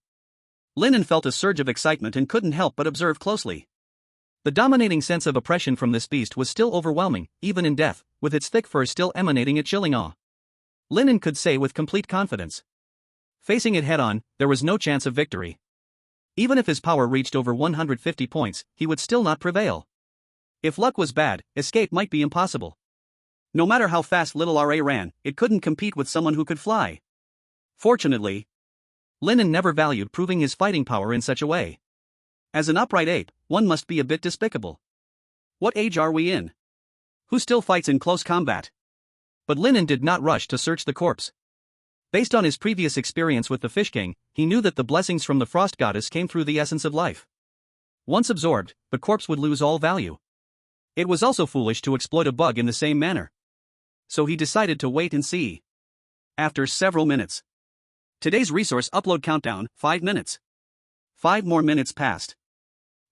Lin An felt a surge of excitement and couldn't help but observe closely. The dominating sense of oppression from this beast was still overwhelming, even in death, with its thick fur still emanating a chilling awe. Lin An could say with complete confidence. Facing it head-on, there was no chance of victory. Even if his power reached over 150 points, he would still not prevail. If luck was bad, escape might be impossible. No matter how fast little Ra ran, it couldn't compete with someone who could fly. Fortunately, Lin An never valued proving his fighting power in such a way. As an upright ape, one must be a bit despicable. What age are we in? Who still fights in close combat? But Lin An did not rush to search the corpse. Based on his previous experience with the Fish King, he knew that the blessings from the frost goddess came through the essence of life. Once absorbed, the corpse would lose all value. It was also foolish to exploit a bug in the same manner. So he decided to wait and see. After several minutes. Today's resource upload countdown, 5 minutes. 5 more minutes passed.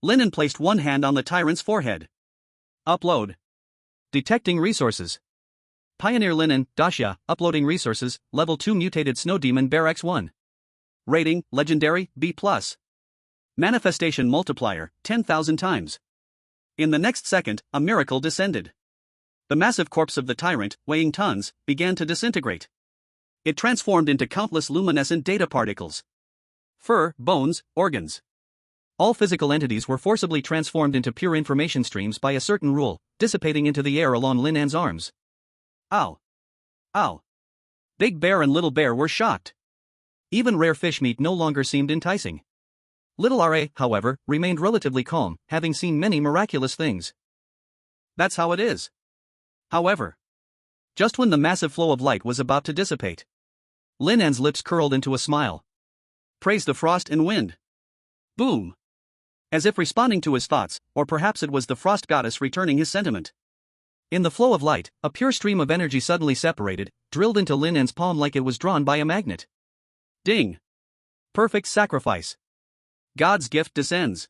Lin An placed one hand on the tyrant's forehead. Upload. Detecting resources. Pioneer Lin An, Daxia, uploading resources, level 2 mutated snow demon bear X1. Rating, legendary, B+. Manifestation multiplier, 10,000 times. In the next second, a miracle descended. The massive corpse of the tyrant, weighing tons, began to disintegrate. It transformed into countless luminescent data particles. Fur, bones, organs. All physical entities were forcibly transformed into pure information streams by a certain rule, dissipating into the air along Lin An's arms. Ow! Ow! Big Bear and Little Bear were shocked. Even rare fish meat no longer seemed enticing. Little R.A., however, remained relatively calm, having seen many miraculous things. That's how it is. However, just when the massive flow of light was about to dissipate, Lin An's lips curled into a smile. Praise the frost and wind. Boom! As if responding to his thoughts, or perhaps it was the frost goddess returning his sentiment. In the flow of light, a pure stream of energy suddenly separated, drilled into Lin An's palm like it was drawn by a magnet. Ding! Perfect sacrifice. God's gift descends.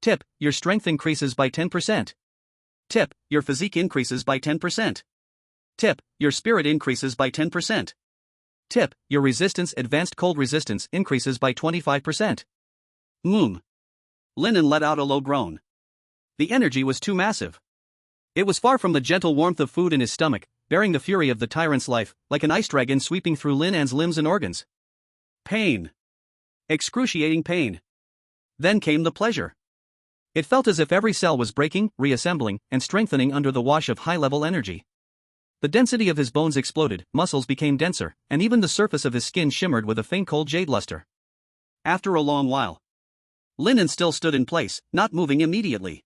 Tip, your strength increases by 10%. Tip, your physique increases by 10%. Tip, your spirit increases by 10%. Tip, your resistance, advanced cold resistance, increases by 25%. Lin An let out a low groan. The energy was too massive. It was far from the gentle warmth of food in his stomach, bearing the fury of the tyrant's life, like an ice dragon sweeping through Lin An's limbs and organs. Pain. Excruciating pain. Then came the pleasure. It felt as if every cell was breaking, reassembling, and strengthening under the wash of high-level energy. The density of his bones exploded, muscles became denser, and even the surface of his skin shimmered with a faint cold jade luster. After a long while, Lin An still stood in place, not moving immediately.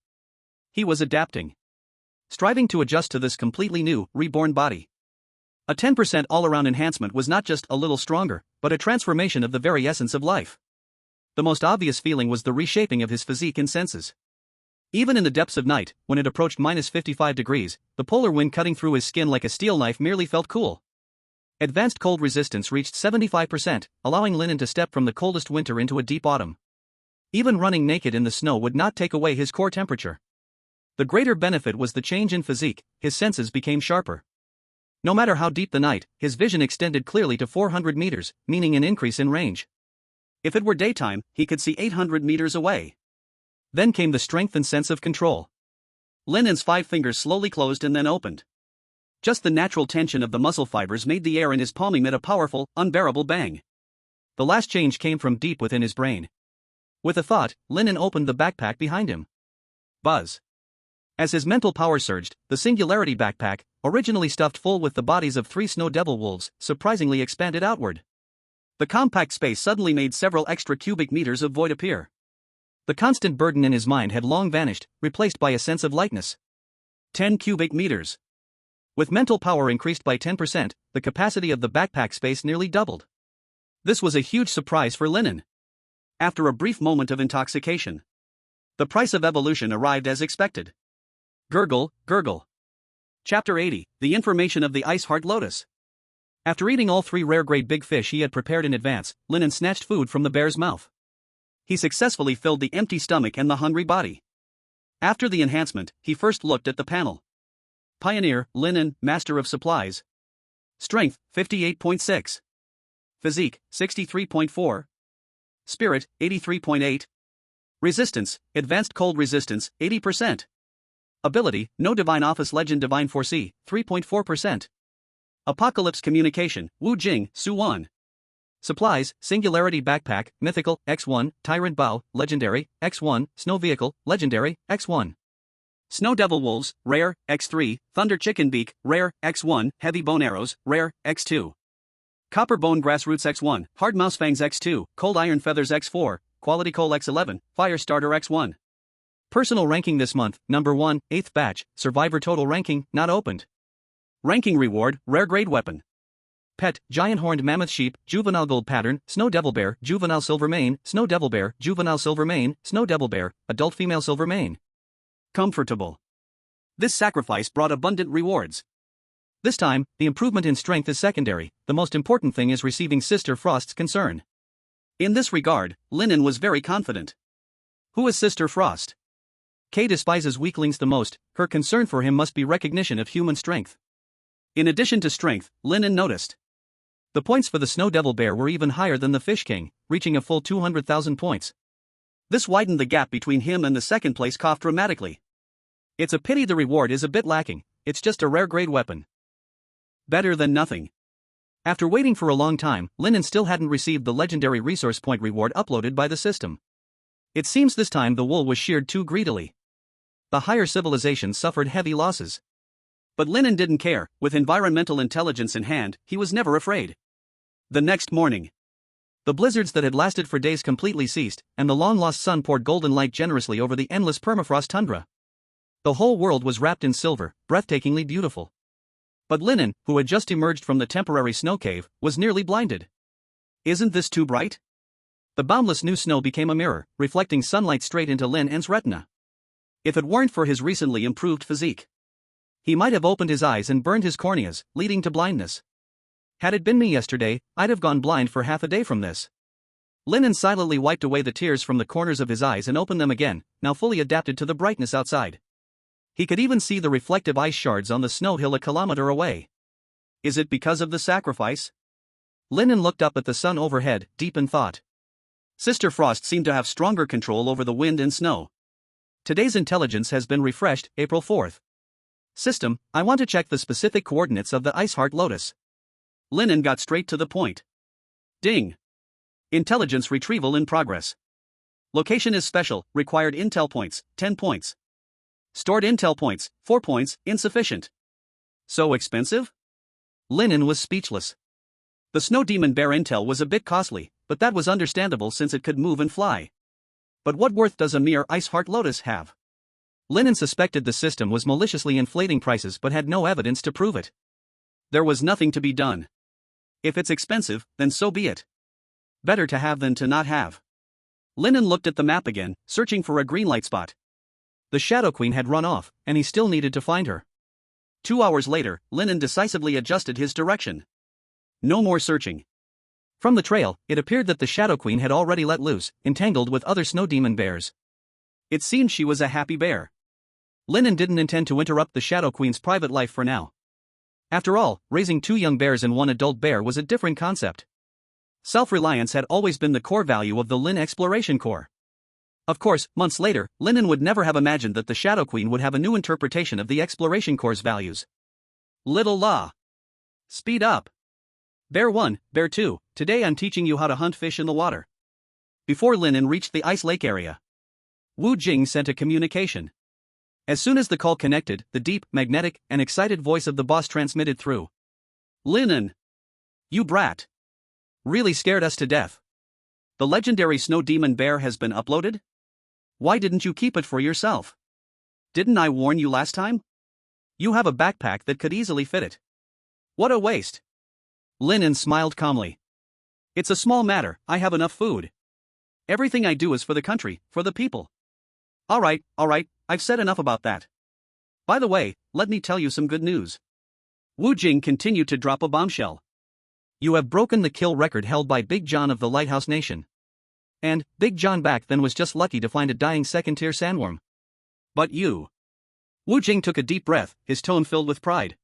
He was adapting. Striving to adjust to this completely new, reborn body. A 10% all-around enhancement was not just a little stronger, but a transformation of the very essence of life. The most obvious feeling was the reshaping of his physique and senses. Even in the depths of night, when it approached -55 degrees, the polar wind cutting through his skin like a steel knife merely felt cool. Advanced cold resistance reached 75%, allowing Lin An to step from the coldest winter into a deep autumn. Even running naked in the snow would not take away his core temperature. The greater benefit was the change in physique, his senses became sharper. No matter how deep the night, his vision extended clearly to 400 meters, meaning an increase in range. If it were daytime, he could see 800 meters away. Then came the strength and sense of control. Lin An's 5 fingers slowly closed and then opened. Just the natural tension of the muscle fibers made the air in his palm emit a powerful, unbearable bang. The last change came from deep within his brain. With a thought, Lin An opened the backpack behind him. Buzz. As his mental power surged, the Singularity backpack, originally stuffed full with the bodies of 3 snow devil wolves, surprisingly expanded outward. The compact space suddenly made several extra cubic meters of void appear. The constant burden in his mind had long vanished, replaced by a sense of lightness. 10 cubic meters. With mental power increased by 10%, the capacity of the backpack space nearly doubled. This was a huge surprise for Lin An. After a brief moment of intoxication, the price of evolution arrived as expected. Gurgle, gurgle. Chapter 80, The Information of the Ice-Heart Lotus. After eating all 3 rare-grade big fish he had prepared in advance, Lin An snatched food from the bear's mouth. He successfully filled the empty stomach and the hungry body. After the enhancement, he first looked at the panel. Pioneer, Lin An, Master of Supplies. Strength, 58.6. Physique, 63.4. Spirit, 83.8. Resistance, Advanced Cold Resistance, 80%. Ability, No Divine Office Legend Divine Foresee, 3.4%. Apocalypse Communication, Wu Jing, Su Wan. Supplies, Singularity Backpack, Mythical, X1, Tyrant Bow, Legendary, X1, Snow Vehicle, Legendary, X1. Snow Devil Wolves, Rare, X3, Thunder Chicken Beak, Rare, X1, Heavy Bone Arrows, Rare, X2. Copper Bone Grassroots X1, Hard Mouse Fangs X2, Cold Iron Feathers X4, Quality Coal X11, Fire Starter X1. Personal ranking this month, number 1, 8th batch, Survivor total ranking, not opened. Ranking reward, Rare Grade Weapon. Pet, Giant Horned Mammoth Sheep, Juvenile Gold Pattern, Snow Devil Bear, Juvenile Silver Mane, Snow Devil Bear, Juvenile Silver Mane, Snow Devil Bear, Adult Female Silver Mane. Comfortable. This sacrifice brought abundant rewards. This time, the improvement in strength is secondary, the most important thing is receiving Sister Frost's concern. In this regard, Lin An was very confident. Who is Sister Frost? Kay despises weaklings the most, her concern for him must be recognition of human strength. In addition to strength, Lin An noticed. The points for the Snow Devil Bear were even higher than the Fish King, reaching a full 200,000 points. This widened the gap between him and the second place cough dramatically. It's a pity the reward is a bit lacking, it's just a rare grade weapon. Better than nothing. After waiting for a long time, Lin An still hadn't received the legendary resource point reward uploaded by the system. It seems this time the wool was sheared too greedily. The higher civilizations suffered heavy losses. But Lin An didn't care, with environmental intelligence in hand, he was never afraid. The next morning, the blizzards that had lasted for days completely ceased, and the long-lost sun poured golden light generously over the endless permafrost tundra. The whole world was wrapped in silver, breathtakingly beautiful. But Lin An, who had just emerged from the temporary snow cave, was nearly blinded. Isn't this too bright? The boundless new snow became a mirror, reflecting sunlight straight into Lin An's retina. If it weren't for his recently improved physique, he might have opened his eyes and burned his corneas, leading to blindness. Had it been me yesterday, I'd have gone blind for half a day from this. Lin An silently wiped away the tears from the corners of his eyes and opened them again, now fully adapted to the brightness outside. He could even see the reflective ice shards on the snow hill a kilometer away. Is it because of the sacrifice? Lin An looked up at the sun overhead, deep in thought. Sister Frost seemed to have stronger control over the wind and snow. Today's intelligence has been refreshed, April 4th. System, I want to check the specific coordinates of the Ice Heart Lotus. Lin An got straight to the point. Ding. Intelligence retrieval in progress. Location is special, required intel points, 10 points. Stored intel points, 4 points, insufficient. So expensive? Lin An was speechless. The snow demon bear intel was a bit costly, but that was understandable since it could move and fly. But what worth does a mere Ice Heart Lotus have? Lin An suspected the system was maliciously inflating prices but had no evidence to prove it. There was nothing to be done. If it's expensive, then so be it. Better to have than to not have. Lin An looked at the map again, searching for a green light spot. The Shadow Queen had run off, and he still needed to find her. 2 hours later, Lin An decisively adjusted his direction. No more searching. From the trail, it appeared that the Shadow Queen had already let loose, entangled with other snow demon bears. It seemed she was a happy bear. Lin An didn't intend to interrupt the Shadow Queen's private life for now. After all, raising 2 young bears and 1 adult bear was a different concept. Self-reliance had always been the core value of the Lin Exploration Corps. Of course, months later, Lin An would never have imagined that the Shadow Queen would have a new interpretation of the Exploration Corps' values. Little La. Speed up. Bear 1, Bear 2, today I'm teaching you how to hunt fish in the water. Before Lin An reached the ice lake area, Wu Jing sent a communication. As soon as the call connected, the deep, magnetic, and excited voice of the boss transmitted through. Lin An. You brat. Really scared us to death. The legendary snow demon bear has been uploaded? Why didn't you keep it for yourself? Didn't I warn you last time? You have a backpack that could easily fit it. What a waste. Lin An smiled calmly. It's a small matter, I have enough food. Everything I do is for the country, for the people. Alright, I've said enough about that. By the way, let me tell you some good news. Wu Jing continued to drop a bombshell. You have broken the kill record held by Big John of the Lighthouse Nation. And, Big John back then was just lucky to find a dying second-tier sandworm. But you. Wu Jing took a deep breath, his tone filled with pride.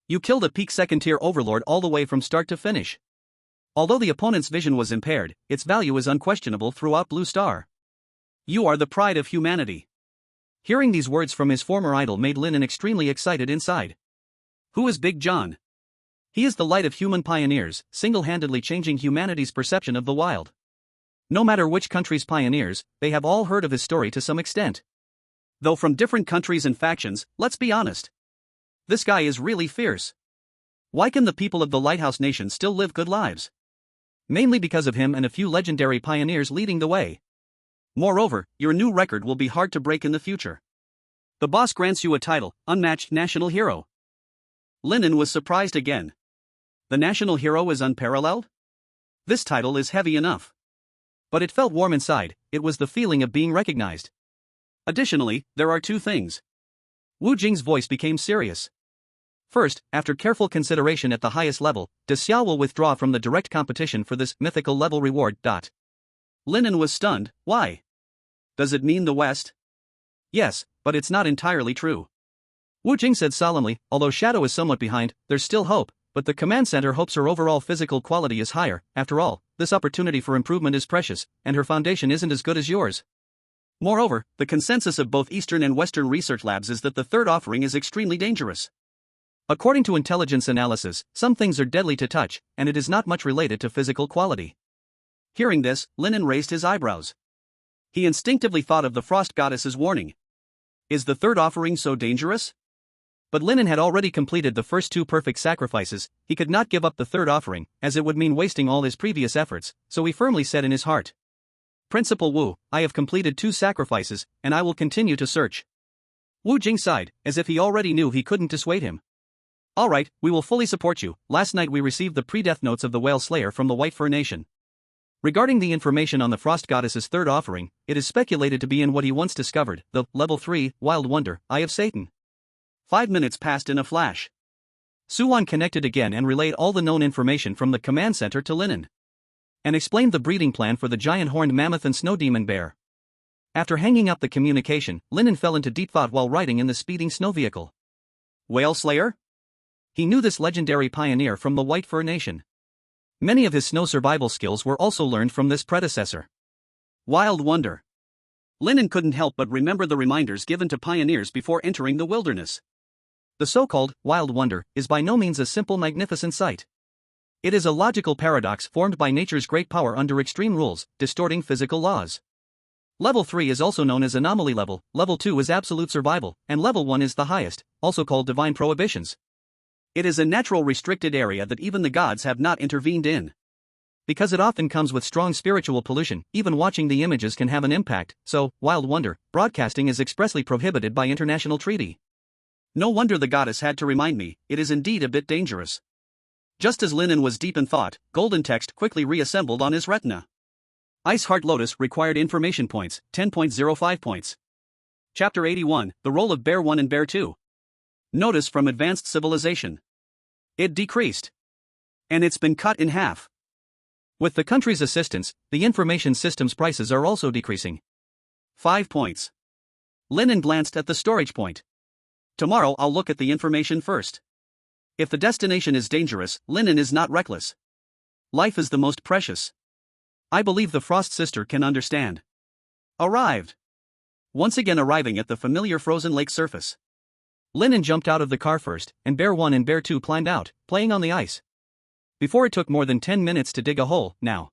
You killed a peak second-tier overlord all the way from start to finish. Although the opponent's vision was impaired, its value is unquestionable throughout Blue Star. You are the pride of humanity. Hearing these words from his former idol made Lin An extremely excited inside. Who is Big John? He is the light of human pioneers, single-handedly changing humanity's perception of the wild. No matter which country's pioneers, they have all heard of his story to some extent. Though from different countries and factions, let's be honest. This guy is really fierce. Why can the people of the Lighthouse Nation still live good lives? Mainly because of him and a few legendary pioneers leading the way. Moreover, your new record will be hard to break in the future. The boss grants you a title, Unmatched National Hero. Lin An was surprised again. The National Hero is unparalleled? This title is heavy enough. But it felt warm inside, it was the feeling of being recognized. Additionally, there are 2 things. Wu Jing's voice became serious. First, after careful consideration at the highest level, Xia will withdraw from the direct competition for this mythical level reward. Lin An was stunned. Why? Does it mean the West? Yes, but it's not entirely true. Wu Jing said solemnly, although Shadow is somewhat behind, there's still hope, but the command center hopes her overall physical quality is higher. After all, this opportunity for improvement is precious, and her foundation isn't as good as yours. Moreover, the consensus of both Eastern and Western research labs is that the third offering is extremely dangerous. According to intelligence analysis, some things are deadly to touch, and it is not much related to physical quality. Hearing this, Lin An raised his eyebrows. He instinctively thought of the frost goddess's warning. Is the third offering so dangerous? But Lin An had already completed the first two perfect sacrifices. He could not give up the third offering, as it would mean wasting all his previous efforts, so he firmly said in his heart, Principal Wu, I have completed 2 sacrifices, and I will continue to search. Wu Jing sighed, as if he already knew he couldn't dissuade him. Alright, we will fully support you. Last night we received the pre-death notes of the Whale Slayer from the White Fur Nation. Regarding the information on the Frost Goddess's third offering, it is speculated to be in what he once discovered, the Level 3 Wild Wonder, Eye of Satan. 5 minutes passed in a flash. Suwan connected again and relayed all the known information from the command center to Lin An, and explained the breeding plan for the giant horned mammoth and snow demon bear. After hanging up the communication, Lin An fell into deep thought while riding in the speeding snow vehicle. Whale Slayer? He knew this legendary pioneer from the White Fur Nation. Many of his snow survival skills were also learned from this predecessor. Wild Wonder. Lin An couldn't help but remember the reminders given to pioneers before entering the wilderness. The so-called Wild Wonder is by no means a simple magnificent sight. It is a logical paradox formed by nature's great power under extreme rules, distorting physical laws. Level 3 is also known as anomaly level, level 2 is absolute survival, and level 1 is the highest, also called divine prohibitions. It is a natural restricted area that even the gods have not intervened in. Because it often comes with strong spiritual pollution, even watching the images can have an impact, so, Wild Wonder, broadcasting is expressly prohibited by international treaty. No wonder the goddess had to remind me, it is indeed a bit dangerous. Just as Lin An was deep in thought, golden text quickly reassembled on his retina. Ice Heart Lotus required information points, 10.05 points. Chapter 81, The Role of Bear 1 and Bear 2. Notice from Advanced Civilization. It decreased. And it's been cut in half. With the country's assistance, the information system's prices are also decreasing. 5 points. Lin An glanced at the storage point. Tomorrow I'll look at the information first. If the destination is dangerous, Lin An is not reckless. Life is the most precious. I believe the Frost Sister can understand. Arrived. Once again arriving at the familiar frozen lake surface. Lin An jumped out of the car first, and Bear 1 and Bear 2 climbed out, playing on the ice. Before it took more than 10 minutes to dig a hole, now.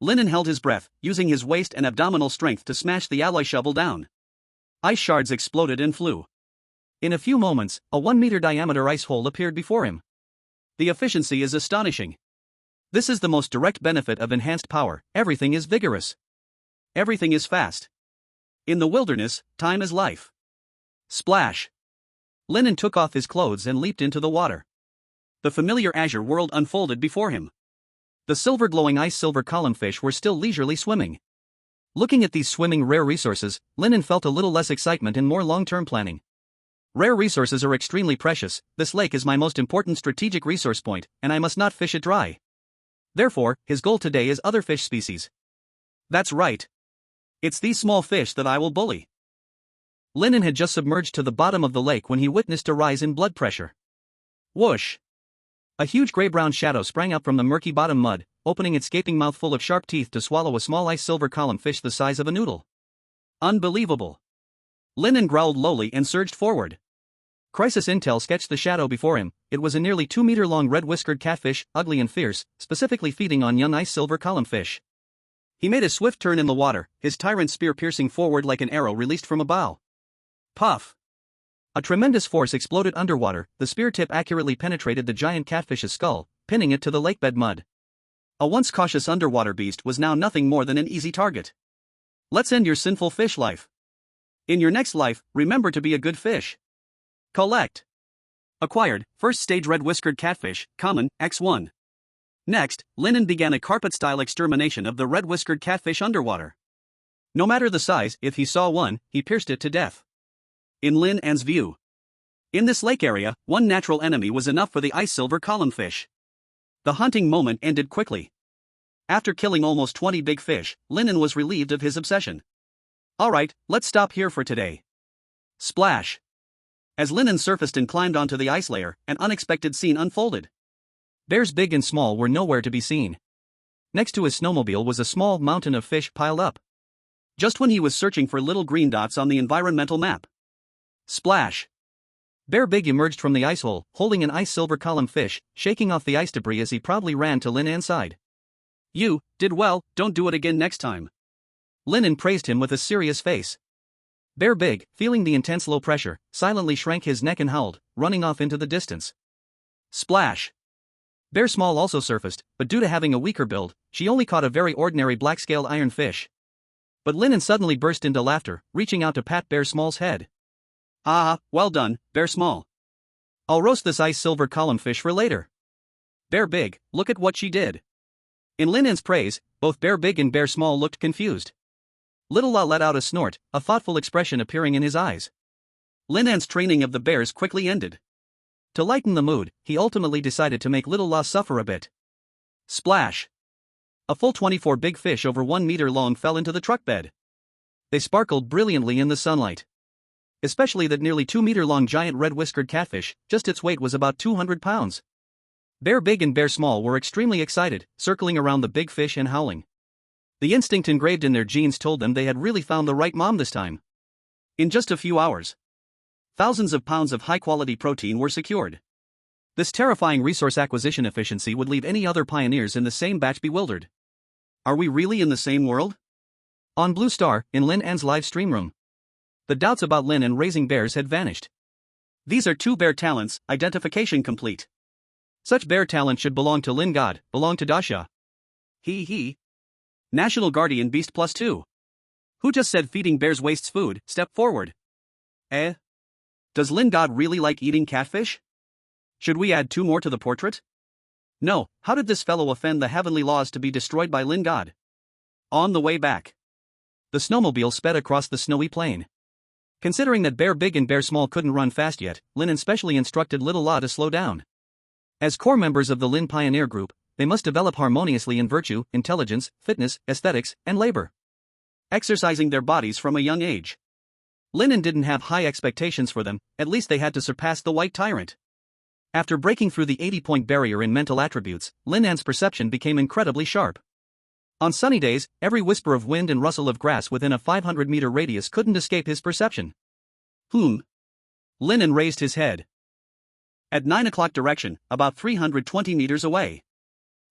Lin An held his breath, using his waist and abdominal strength to smash the alloy shovel down. Ice shards exploded and flew. In a few moments, a 1-meter diameter ice hole appeared before him. The efficiency is astonishing. This is the most direct benefit of enhanced power. Everything is vigorous. Everything is fast. In the wilderness, time is life. Splash. Lin An took off his clothes and leaped into the water. The familiar azure world unfolded before him. The silver-glowing ice-silver columnfish were still leisurely swimming. Looking at these swimming rare resources, Lin An felt a little less excitement and more long-term planning. Rare resources are extremely precious. This lake is my most important strategic resource point, and I must not fish it dry. Therefore, his goal today is other fish species. That's right. It's these small fish that I will bully. Lin An had just submerged to the bottom of the lake when he witnessed a rise in blood pressure. Whoosh! A huge gray-brown shadow sprang up from the murky bottom mud, opening its gaping mouth full of sharp teeth to swallow a small ice-silver column fish the size of a noodle. Unbelievable! Lin An growled lowly and surged forward. Crisis Intel sketched the shadow before him. It was a nearly 2-meter-long red-whiskered catfish, ugly and fierce, specifically feeding on young ice-silver columnfish. He made a swift turn in the water, his tyrant spear piercing forward like an arrow released from a bow. Puff! A tremendous force exploded underwater. The spear tip accurately penetrated the giant catfish's skull, pinning it to the lakebed mud. A once cautious underwater beast was now nothing more than an easy target. Let's end your sinful fish life. In your next life, remember to be a good fish. Collect. Acquired, first stage red-whiskered catfish, common, X1. Next, Lin An began a carpet-style extermination of the red-whiskered catfish underwater. No matter the size, if he saw one, he pierced it to death. In Lin An's view, in this lake area, one natural enemy was enough for the ice-silver columnfish. The hunting moment ended quickly. After killing almost 20 big fish, Lin An was relieved of his obsession. Alright, let's stop here for today. Splash. As Lin An surfaced and climbed onto the ice layer, an unexpected scene unfolded. Bears big and small were nowhere to be seen. Next to his snowmobile was a small mountain of fish piled up. just when he was searching for little green dots on the environmental map. Splash! Bear Big emerged from the ice hole, holding an ice silver column fish, shaking off the ice debris as he proudly ran to Lin An's side. "You did well, don't do it again next time." Lin An praised him with a serious face. Bear Big, feeling the intense low pressure, silently shrank his neck and howled, running off into the distance. Splash! Bear Small also surfaced, but due to having a weaker build, she only caught a very ordinary black-scaled iron fish. But Lin An suddenly burst into laughter, reaching out to pat Bear Small's head. "Ah, well done, Bear Small. I'll roast this ice silver column fish for later." "Bear Big, look at what she did." In Lin An's praise, both Bear Big and Bear Small looked confused. Little La let out a snort, a thoughtful expression appearing in his eyes. Lin An's training of the bears quickly ended. To lighten the mood, he ultimately decided to make Little La suffer a bit. Splash! A full 24 big fish over 1 meter long fell into the truck bed. They sparkled brilliantly in the sunlight. Especially that nearly 2 meter long giant red-whiskered catfish, just its weight was about 200 pounds. Bear Big and Bear Small were extremely excited, circling around the big fish and howling. The instinct engraved in their genes told them they had really found the right mom this time. In just a few hours, thousands of pounds of high-quality protein were secured. This terrifying resource acquisition efficiency would leave any other pioneers in the same batch bewildered. Are we really in the same world? On Blue Star, in Lin An's live stream room, the doubts about Lin An raising bears had vanished. These are 2 bear talents, identification complete. Such bear talent should belong to Lin God, belong to Dasha. He. National Guardian Beast +2. Who just said feeding bears wastes food? Step forward. Does Lin God really like eating catfish? Should we add 2 more to the portrait? No, how did this fellow offend the heavenly laws to be destroyed by Lin God? On the way back, the snowmobile sped across the snowy plain. Considering that Bear Big and Bear Small couldn't run fast yet, Lin An specially instructed Little La to slow down. As core members of the Lin Pioneer Group, they must develop harmoniously in virtue, intelligence, fitness, aesthetics, and labor, exercising their bodies from a young age. Lin An didn't have high expectations for them, at least they had to surpass the White Tyrant. After breaking through the 80-point barrier in mental attributes, Lin An's perception became incredibly sharp. On sunny days, every whisper of wind and rustle of grass within a 500-meter radius couldn't escape his perception. Lin An raised his head. At 9 o'clock direction, about 320 meters away,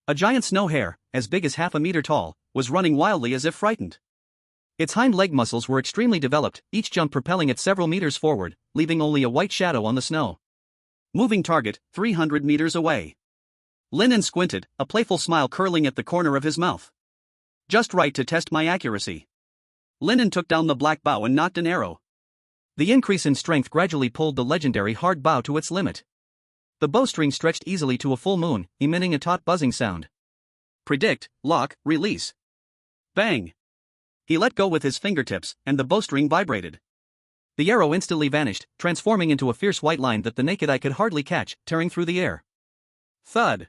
a giant snow hare, as big as half a meter tall, was running wildly as if frightened. Its hind leg muscles were extremely developed, each jump propelling it several meters forward, leaving only a white shadow on the snow. Moving target, 300 meters away. Lin An squinted, a playful smile curling at the corner of his mouth. Just right to test my accuracy. Lin An took down the black bow and nocked an arrow. The increase in strength gradually pulled the legendary hard bow to its limit. The bowstring stretched easily to a full moon, emitting a taut buzzing sound. Predict, lock, release. Bang! He let go with his fingertips, and the bowstring vibrated. The arrow instantly vanished, transforming into a fierce white line that the naked eye could hardly catch, tearing through the air. Thud!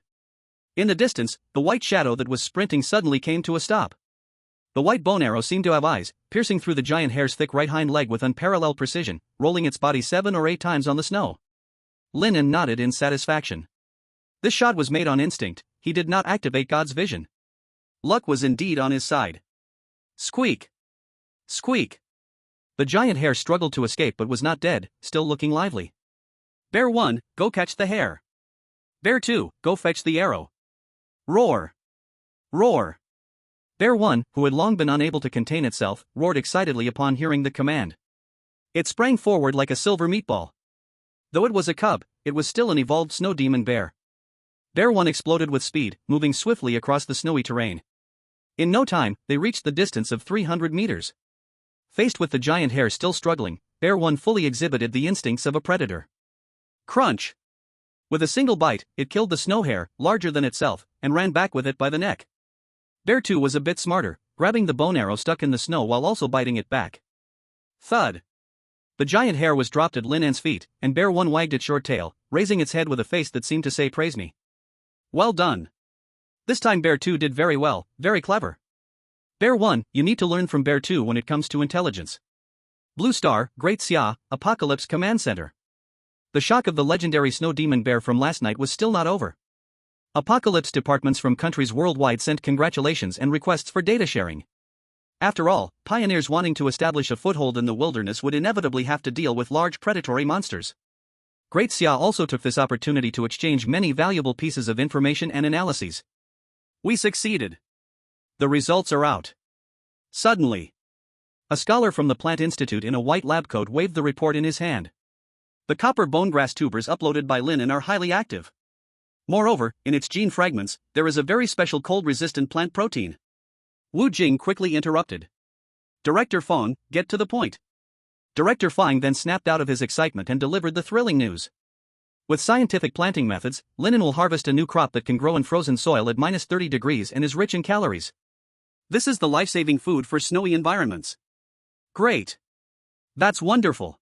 In the distance, the white shadow that was sprinting suddenly came to a stop. The white bone arrow seemed to have eyes, piercing through the giant hare's thick right hind leg with unparalleled precision, rolling its body 7 or 8 times on the snow. Lin An nodded in satisfaction. This shot was made on instinct, he did not activate God's vision. Luck was indeed on his side. Squeak! Squeak! The giant hare struggled to escape but was not dead, still looking lively. Bear 1, go catch the hare. Bear 2, go fetch the arrow. Roar! Roar! Bear 1, who had long been unable to contain itself, roared excitedly upon hearing the command. It sprang forward like a silver meatball. Though it was a cub, it was still an evolved snow demon bear. Bear 1 exploded with speed, moving swiftly across the snowy terrain. In no time, they reached the distance of 300 meters. Faced with the giant hare still struggling, Bear 1 fully exhibited the instincts of a predator. Crunch! With a single bite, it killed the snow hare, larger than itself, and ran back with it by the neck. Bear 2 was a bit smarter, grabbing the bone arrow stuck in the snow while also biting it back. Thud! The giant hare was dropped at Lin An's feet, and Bear 1 wagged its short tail, raising its head with a face that seemed to say praise me. Well done. This time Bear 2 did very well, very clever. Bear 1, you need to learn from Bear 2 when it comes to intelligence. Blue Star, Great Xia, Apocalypse Command Center. The shock of the legendary snow demon bear from last night was still not over. Apocalypse departments from countries worldwide sent congratulations and requests for data sharing. After all, pioneers wanting to establish a foothold in the wilderness would inevitably have to deal with large predatory monsters. Great Xia also took this opportunity to exchange many valuable pieces of information and analyses. We succeeded. The results are out. Suddenly, a scholar from the Plant Institute in a white lab coat waved the report in his hand. The copper bonegrass tubers uploaded by Lin An are highly active. Moreover, in its gene fragments, there is a very special cold-resistant plant protein. Wu Jing quickly interrupted. Director Fong, get to the point. Director Fang then snapped out of his excitement and delivered the thrilling news. With scientific planting methods, Lin An will harvest a new crop that can grow in frozen soil at -30 degrees and is rich in calories. This is the life-saving food for snowy environments. Great. That's wonderful.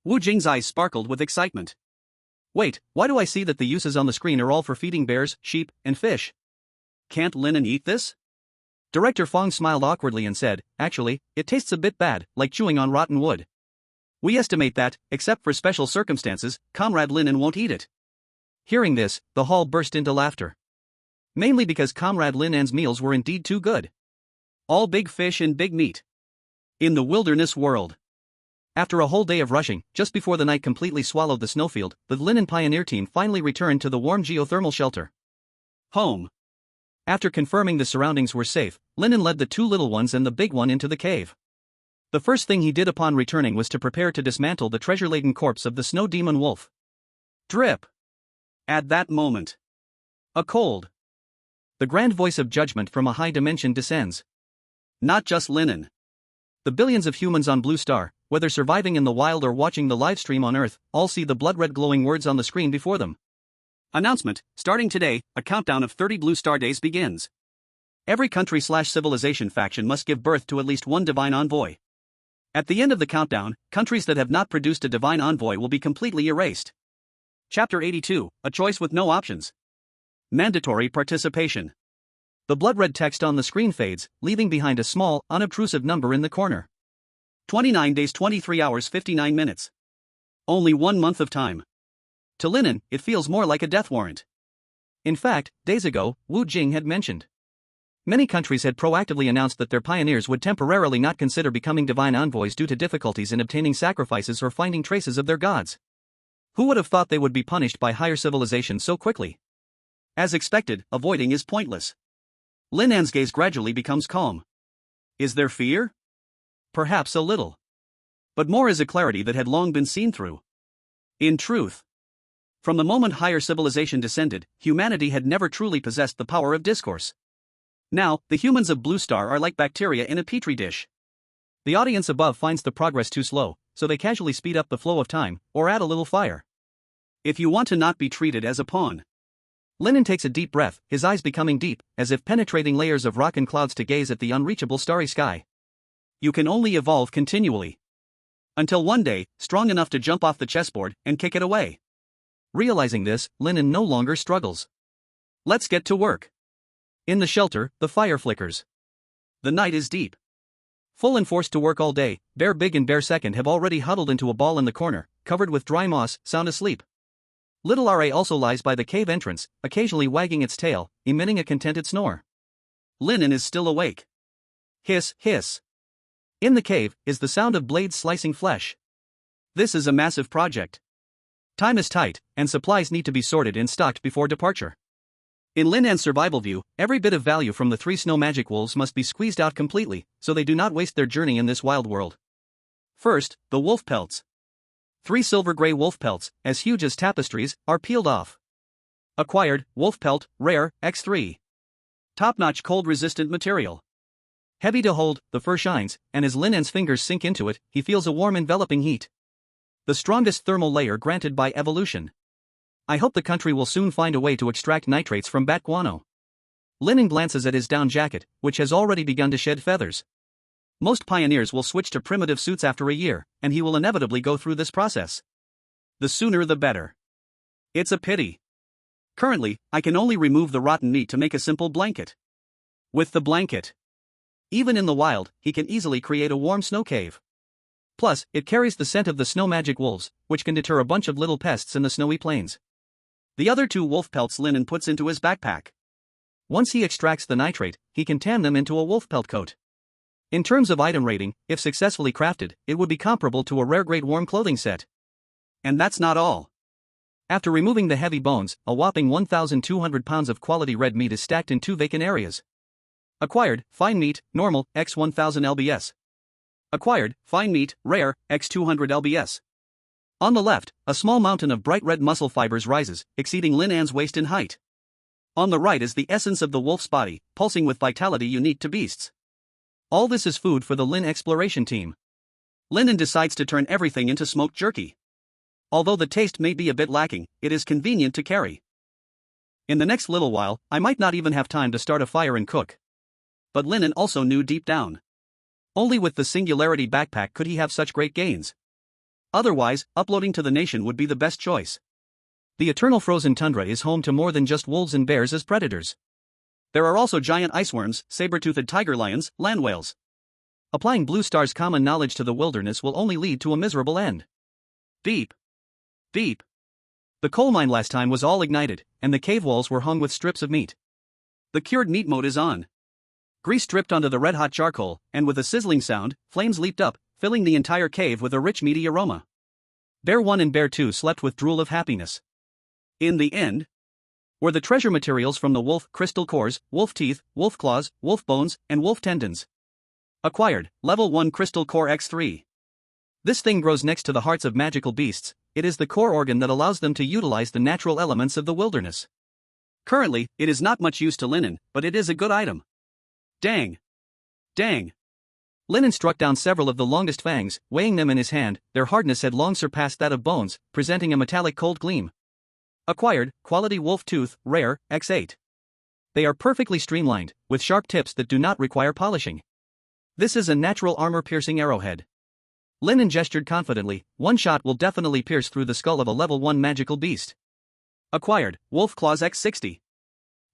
Wu Jing's eyes sparkled with excitement. Wait, why do I see that the uses on the screen are all for feeding bears, sheep, and fish? Can't Lin An eat this? Director Fong smiled awkwardly and said, actually, it tastes a bit bad, like chewing on rotten wood. We estimate that, except for special circumstances, Comrade Lin An won't eat it. Hearing this, the hall burst into laughter. Mainly because Comrade Lin An's meals were indeed too good. All big fish and big meat. In the wilderness world. After a whole day of rushing, just before the night completely swallowed the snowfield, the Lin An pioneer team finally returned to the warm geothermal shelter. Home. After confirming the surroundings were safe, Lin An led the two little ones and the big one into the cave. The first thing he did upon returning was to prepare to dismantle the treasure-laden corpse of the snow demon wolf. Drip. At that moment, a cold, the grand voice of judgment from a high dimension descends. Not just Lin An. The billions of humans on Blue Star, whether surviving in the wild or watching the livestream on Earth, all see the blood-red glowing words on the screen before them. Announcement, starting today, a countdown of 30 Blue Star days begins. Every country/civilization faction must give birth to at least one divine envoy. At the end of the countdown, countries that have not produced a divine envoy will be completely erased. Chapter 82, a choice with no options. Mandatory participation. The blood-red text on the screen fades, leaving behind a small, unobtrusive number in the corner. 29 days 23 hours 59 minutes. Only 1 month of time. To Lin An, it feels more like a death warrant. In fact, days ago, Wu Jing had mentioned. Many countries had proactively announced that their pioneers would temporarily not consider becoming divine envoys due to difficulties in obtaining sacrifices or finding traces of their gods. Who would have thought they would be punished by higher civilization so quickly? As expected, avoiding is pointless. Lin An's gaze gradually becomes calm. Is there fear? Perhaps a little. But more is a clarity that had long been seen through. In truth, from the moment higher civilization descended, humanity had never truly possessed the power of discourse. Now, the humans of Blue Star are like bacteria in a petri dish. The audience above finds the progress too slow, so they casually speed up the flow of time, or add a little fire. If you want to not be treated as a pawn. Lin An takes a deep breath, his eyes becoming deep, as if penetrating layers of rock and clouds to gaze at the unreachable starry sky. You can only evolve continually. Until one day, strong enough to jump off the chessboard and kick it away. Realizing this, Lin An no longer struggles. Let's get to work. In the shelter, the fire flickers. The night is deep. Full and forced to work all day, Bear Big and Bear Second have already huddled into a ball in the corner, covered with dry moss, sound asleep. Little Ra also lies by the cave entrance, occasionally wagging its tail, emitting a contented snore. Lin An is still awake. Hiss, hiss. In the cave is the sound of blades slicing flesh. This is a massive project. Time is tight, and supplies need to be sorted and stocked before departure. In Lin An's survival view, every bit of value from the 3 snow magic wolves must be squeezed out completely, so they do not waste their journey in this wild world. First, the wolf pelts. 3 silver-gray wolf pelts, as huge as tapestries, are peeled off. Acquired, wolf pelt, rare, X3. Top-notch cold-resistant material. Heavy to hold, the fur shines, and as Lin An's fingers sink into it, he feels a warm enveloping heat. The strongest thermal layer granted by evolution. I hope the country will soon find a way to extract nitrates from bat guano. Lin An glances at his down jacket, which has already begun to shed feathers. Most pioneers will switch to primitive suits after a year, and he will inevitably go through this process. The sooner the better. It's a pity. Currently, I can only remove the rotten meat to make a simple blanket. With the blanket, even in the wild, he can easily create a warm snow cave. Plus, it carries the scent of the snow magic wolves, which can deter a bunch of little pests in the snowy plains. The other 2 wolf pelts Lin An puts into his backpack. Once he extracts the nitrate, he can tan them into a wolf pelt coat. In terms of item rating, if successfully crafted, it would be comparable to a rare grade warm clothing set. And that's not all. After removing the heavy bones, a whopping 1,200 pounds of quality red meat is stacked in 2 vacant areas. Acquired, fine meat, normal, x 1000 lbs. Acquired, fine meat, rare, x 200 lbs. On the left, a small mountain of bright red muscle fibers rises, exceeding Lin An's waist in height. On the right is the essence of the wolf's body, pulsing with vitality unique to beasts. All this is food for the Lin exploration team. Lin An decides to turn everything into smoked jerky. Although the taste may be a bit lacking, it is convenient to carry. In the next little while, I might not even have time to start a fire and cook. But Lin An also knew deep down. Only with the Singularity backpack could he have such great gains. Otherwise, uploading to the nation would be the best choice. The eternal frozen tundra is home to more than just wolves and bears as predators. There are also giant iceworms, saber-toothed tiger lions, land whales. Applying Blue Star's common knowledge to the wilderness will only lead to a miserable end. Beep. Beep. The coal mine last time was all ignited, and the cave walls were hung with strips of meat. The cured meat mode is on. Grease dripped onto the red-hot charcoal, and with a sizzling sound, flames leaped up, filling the entire cave with a rich meaty aroma. Bear 1 and Bear 2 slept with drool of happiness. In the end, were the treasure materials from the wolf crystal cores, wolf teeth, wolf claws, wolf bones, and wolf tendons. Acquired, level 1 crystal core x3. This thing grows next to the hearts of magical beasts. It is the core organ that allows them to utilize the natural elements of the wilderness. Currently, it is not much use to Lin An, but it is a good item. Dang. Dang. Lin An struck down several of the longest fangs, weighing them in his hand. Their hardness had long surpassed that of bones, presenting a metallic cold gleam. Acquired, quality wolf tooth, rare, x8. They are perfectly streamlined, with sharp tips that do not require polishing. This is a natural armor-piercing arrowhead. Lin An gestured confidently. One shot will definitely pierce through the skull of a level 1 magical beast. Acquired, wolf claws x60.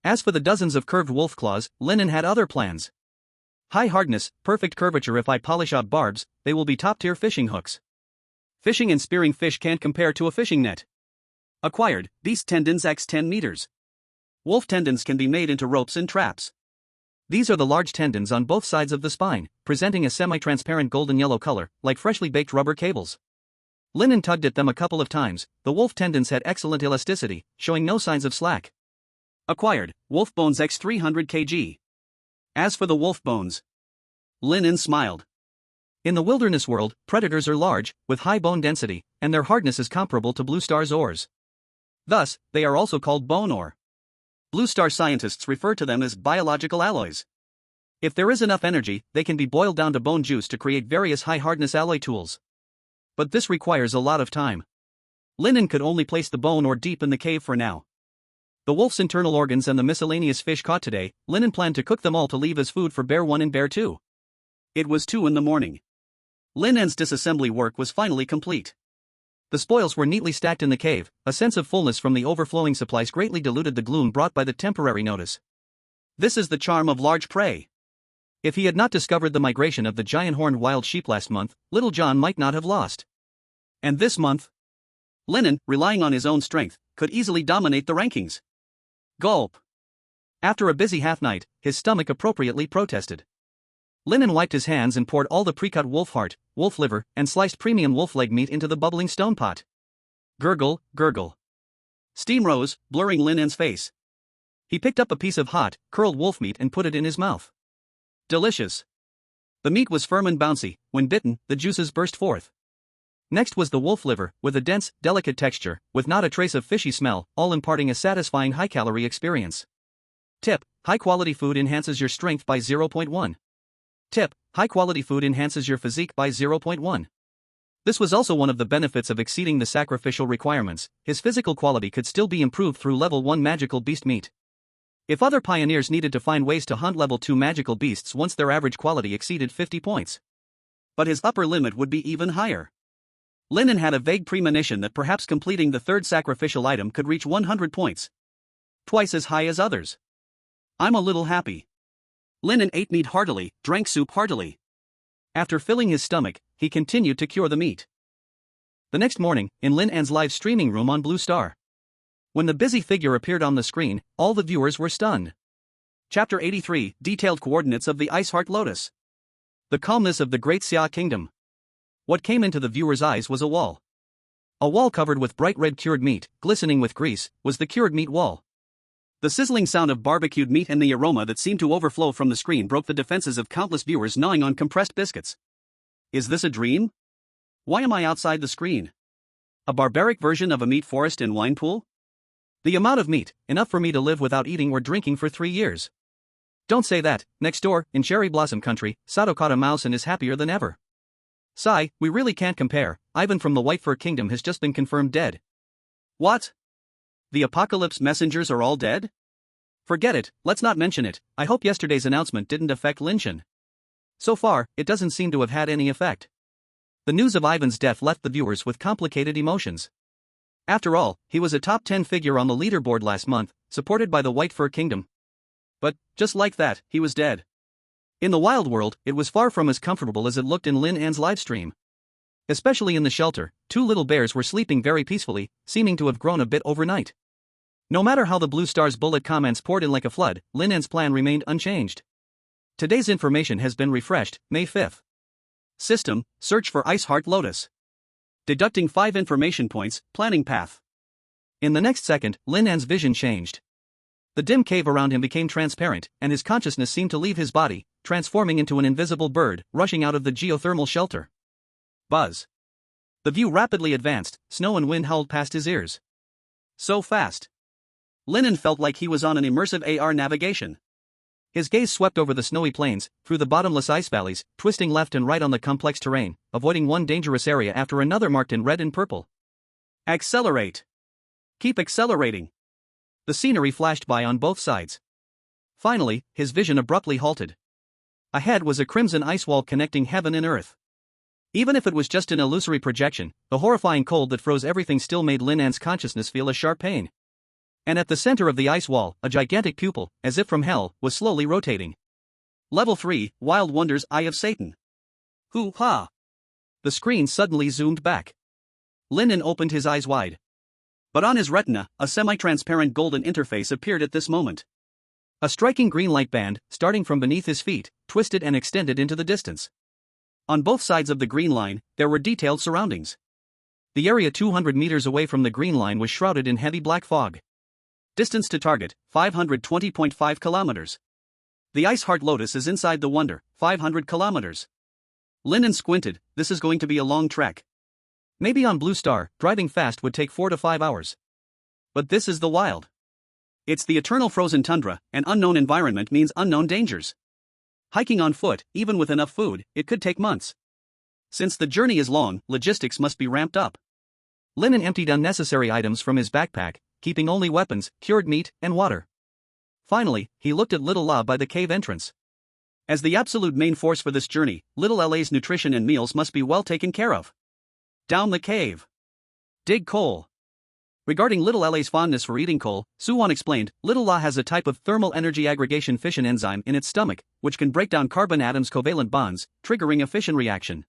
As for the dozens of curved wolf claws, Lin An had other plans. High hardness, perfect curvature. If I polish out barbs, they will be top-tier fishing hooks. Fishing and spearing fish can't compare to a fishing net. Acquired, beast tendons x 10 meters. Wolf tendons can be made into ropes and traps. These are the large tendons on both sides of the spine, presenting a semi-transparent golden yellow color, like freshly baked rubber cables. Lin An tugged at them a couple of times. The wolf tendons had excellent elasticity, showing no signs of slack. Acquired, wolf bones x 300 kg. As for the wolf bones, Lin An smiled. In the wilderness world, predators are large, with high bone density, and their hardness is comparable to Blue Star's ores. Thus, they are also called bone ore. Blue Star scientists refer to them as biological alloys. If there is enough energy, they can be boiled down to bone juice to create various high-hardness alloy tools. But this requires a lot of time. Lin An could only place the bone ore deep in the cave for now. The wolf's internal organs and the miscellaneous fish caught today, Lin An planned to cook them all to leave as food for Bear 1 and Bear 2. It was 2 in the morning. Lin An's disassembly work was finally complete. The spoils were neatly stacked in the cave. A sense of fullness from the overflowing supplies greatly diluted the gloom brought by the temporary notice. This is the charm of large prey. If he had not discovered the migration of the giant horned wild sheep last month, Little John might not have lost. And this month, Lin An, relying on his own strength, could easily dominate the rankings. Gulp. After a busy half-night, his stomach appropriately protested. Lin An wiped his hands and poured all the pre-cut wolf heart, wolf liver, and sliced premium wolf leg meat into the bubbling stone pot. Gurgle, gurgle. Steam rose, blurring Lin An's face. He picked up a piece of hot, curled wolf meat and put it in his mouth. Delicious. The meat was firm and bouncy. When bitten, the juices burst forth. Next was the wolf liver, with a dense, delicate texture, with not a trace of fishy smell, all imparting a satisfying high-calorie experience. Tip: high-quality food enhances your strength by 0.1. Tip: high-quality food enhances your physique by 0.1. This was also one of the benefits of exceeding the sacrificial requirements. His physical quality could still be improved through level 1 magical beast meat. If other pioneers needed to find ways to hunt level 2 magical beasts once their average quality exceeded 50 points. But his upper limit would be even higher. Lin An had a vague premonition that perhaps completing the third sacrificial item could reach 100 points. Twice as high as others. I'm a little happy. Lin An ate meat heartily, drank soup heartily. After filling his stomach, he continued to cure the meat. The next morning, in Lin An's live streaming room on Blue Star. When the busy figure appeared on the screen, all the viewers were stunned. Chapter 83, Detailed Coordinates of the Iceheart Lotus. The calmness of the Great Xia Kingdom. What came into the viewer's eyes was a wall. A wall covered with bright red cured meat, glistening with grease, was the cured meat wall. The sizzling sound of barbecued meat and the aroma that seemed to overflow from the screen broke the defenses of countless viewers gnawing on compressed biscuits. Is this a dream? Why am I outside the screen? A barbaric version of a meat forest and wine pool? The amount of meat, enough for me to live without eating or drinking for 3 years. Don't say that. Next door, in Cherry Blossom Country, Sato caught a mouse and is happier than ever. Sigh, we really can't compare. Ivan from the White Fur Kingdom has just been confirmed dead. What? The apocalypse messengers are all dead? Forget it, let's not mention it. I hope yesterday's announcement didn't affect Lin An. So far, it doesn't seem to have had any effect. The news of Ivan's death left the viewers with complicated emotions. After all, he was a top 10 figure on the leaderboard last month, supported by the White Fur Kingdom. But, just like that, he was dead. In the wild world, it was far from as comfortable as it looked in Lin An's livestream. Especially in the shelter, 2 little bears were sleeping very peacefully, seeming to have grown a bit overnight. No matter how the Blue Star's bullet comments poured in like a flood, Lin An's plan remained unchanged. Today's information has been refreshed, May 5th. System, search for Ice Heart Lotus. Deducting 5 information points, planning path. In the next second, Lin An's vision changed. The dim cave around him became transparent, and his consciousness seemed to leave his body, transforming into an invisible bird, rushing out of the geothermal shelter. Buzz. The view rapidly advanced, snow and wind howled past his ears. So fast. Lin An felt like he was on an immersive AR navigation. His gaze swept over the snowy plains, through the bottomless ice valleys, twisting left and right on the complex terrain, avoiding one dangerous area after another marked in red and purple. Accelerate. Keep accelerating. The scenery flashed by on both sides. Finally, his vision abruptly halted. Ahead was a crimson ice wall connecting heaven and earth. Even if it was just an illusory projection, the horrifying cold that froze everything still made Lin An's consciousness feel a sharp pain. And at the center of the ice wall, a gigantic pupil, as if from hell, was slowly rotating. Level 3, Wild Wonders Eye of Satan. Hoo-ha! The screen suddenly zoomed back. Lin An opened his eyes wide. But on his retina, a semi-transparent golden interface appeared at this moment. A striking green light band, starting from beneath his feet, twisted and extended into the distance. On both sides of the green line, there were detailed surroundings. The area 200 meters away from the green line was shrouded in heavy black fog. Distance to target, 520.5 kilometers. The Ice Heart Lotus is inside the Wonder, 500 kilometers. Lin An squinted. This is going to be a long trek. Maybe on Blue Star, driving fast would take 4 to 5 hours. But this is the wild. It's the eternal frozen tundra, an unknown environment means unknown dangers. Hiking on foot, even with enough food, it could take months. Since the journey is long, logistics must be ramped up. Lin An emptied unnecessary items from his backpack, keeping only weapons, cured meat, and water. Finally, he looked at Little La by the cave entrance. As the absolute main force for this journey, Little La's nutrition and meals must be well taken care of. Down the cave. Dig coal. Regarding Little La's fondness for eating coal, Suwon explained, Little La has a type of thermal energy aggregation fission enzyme in its stomach, which can break down carbon atoms' covalent bonds, triggering a fission reaction.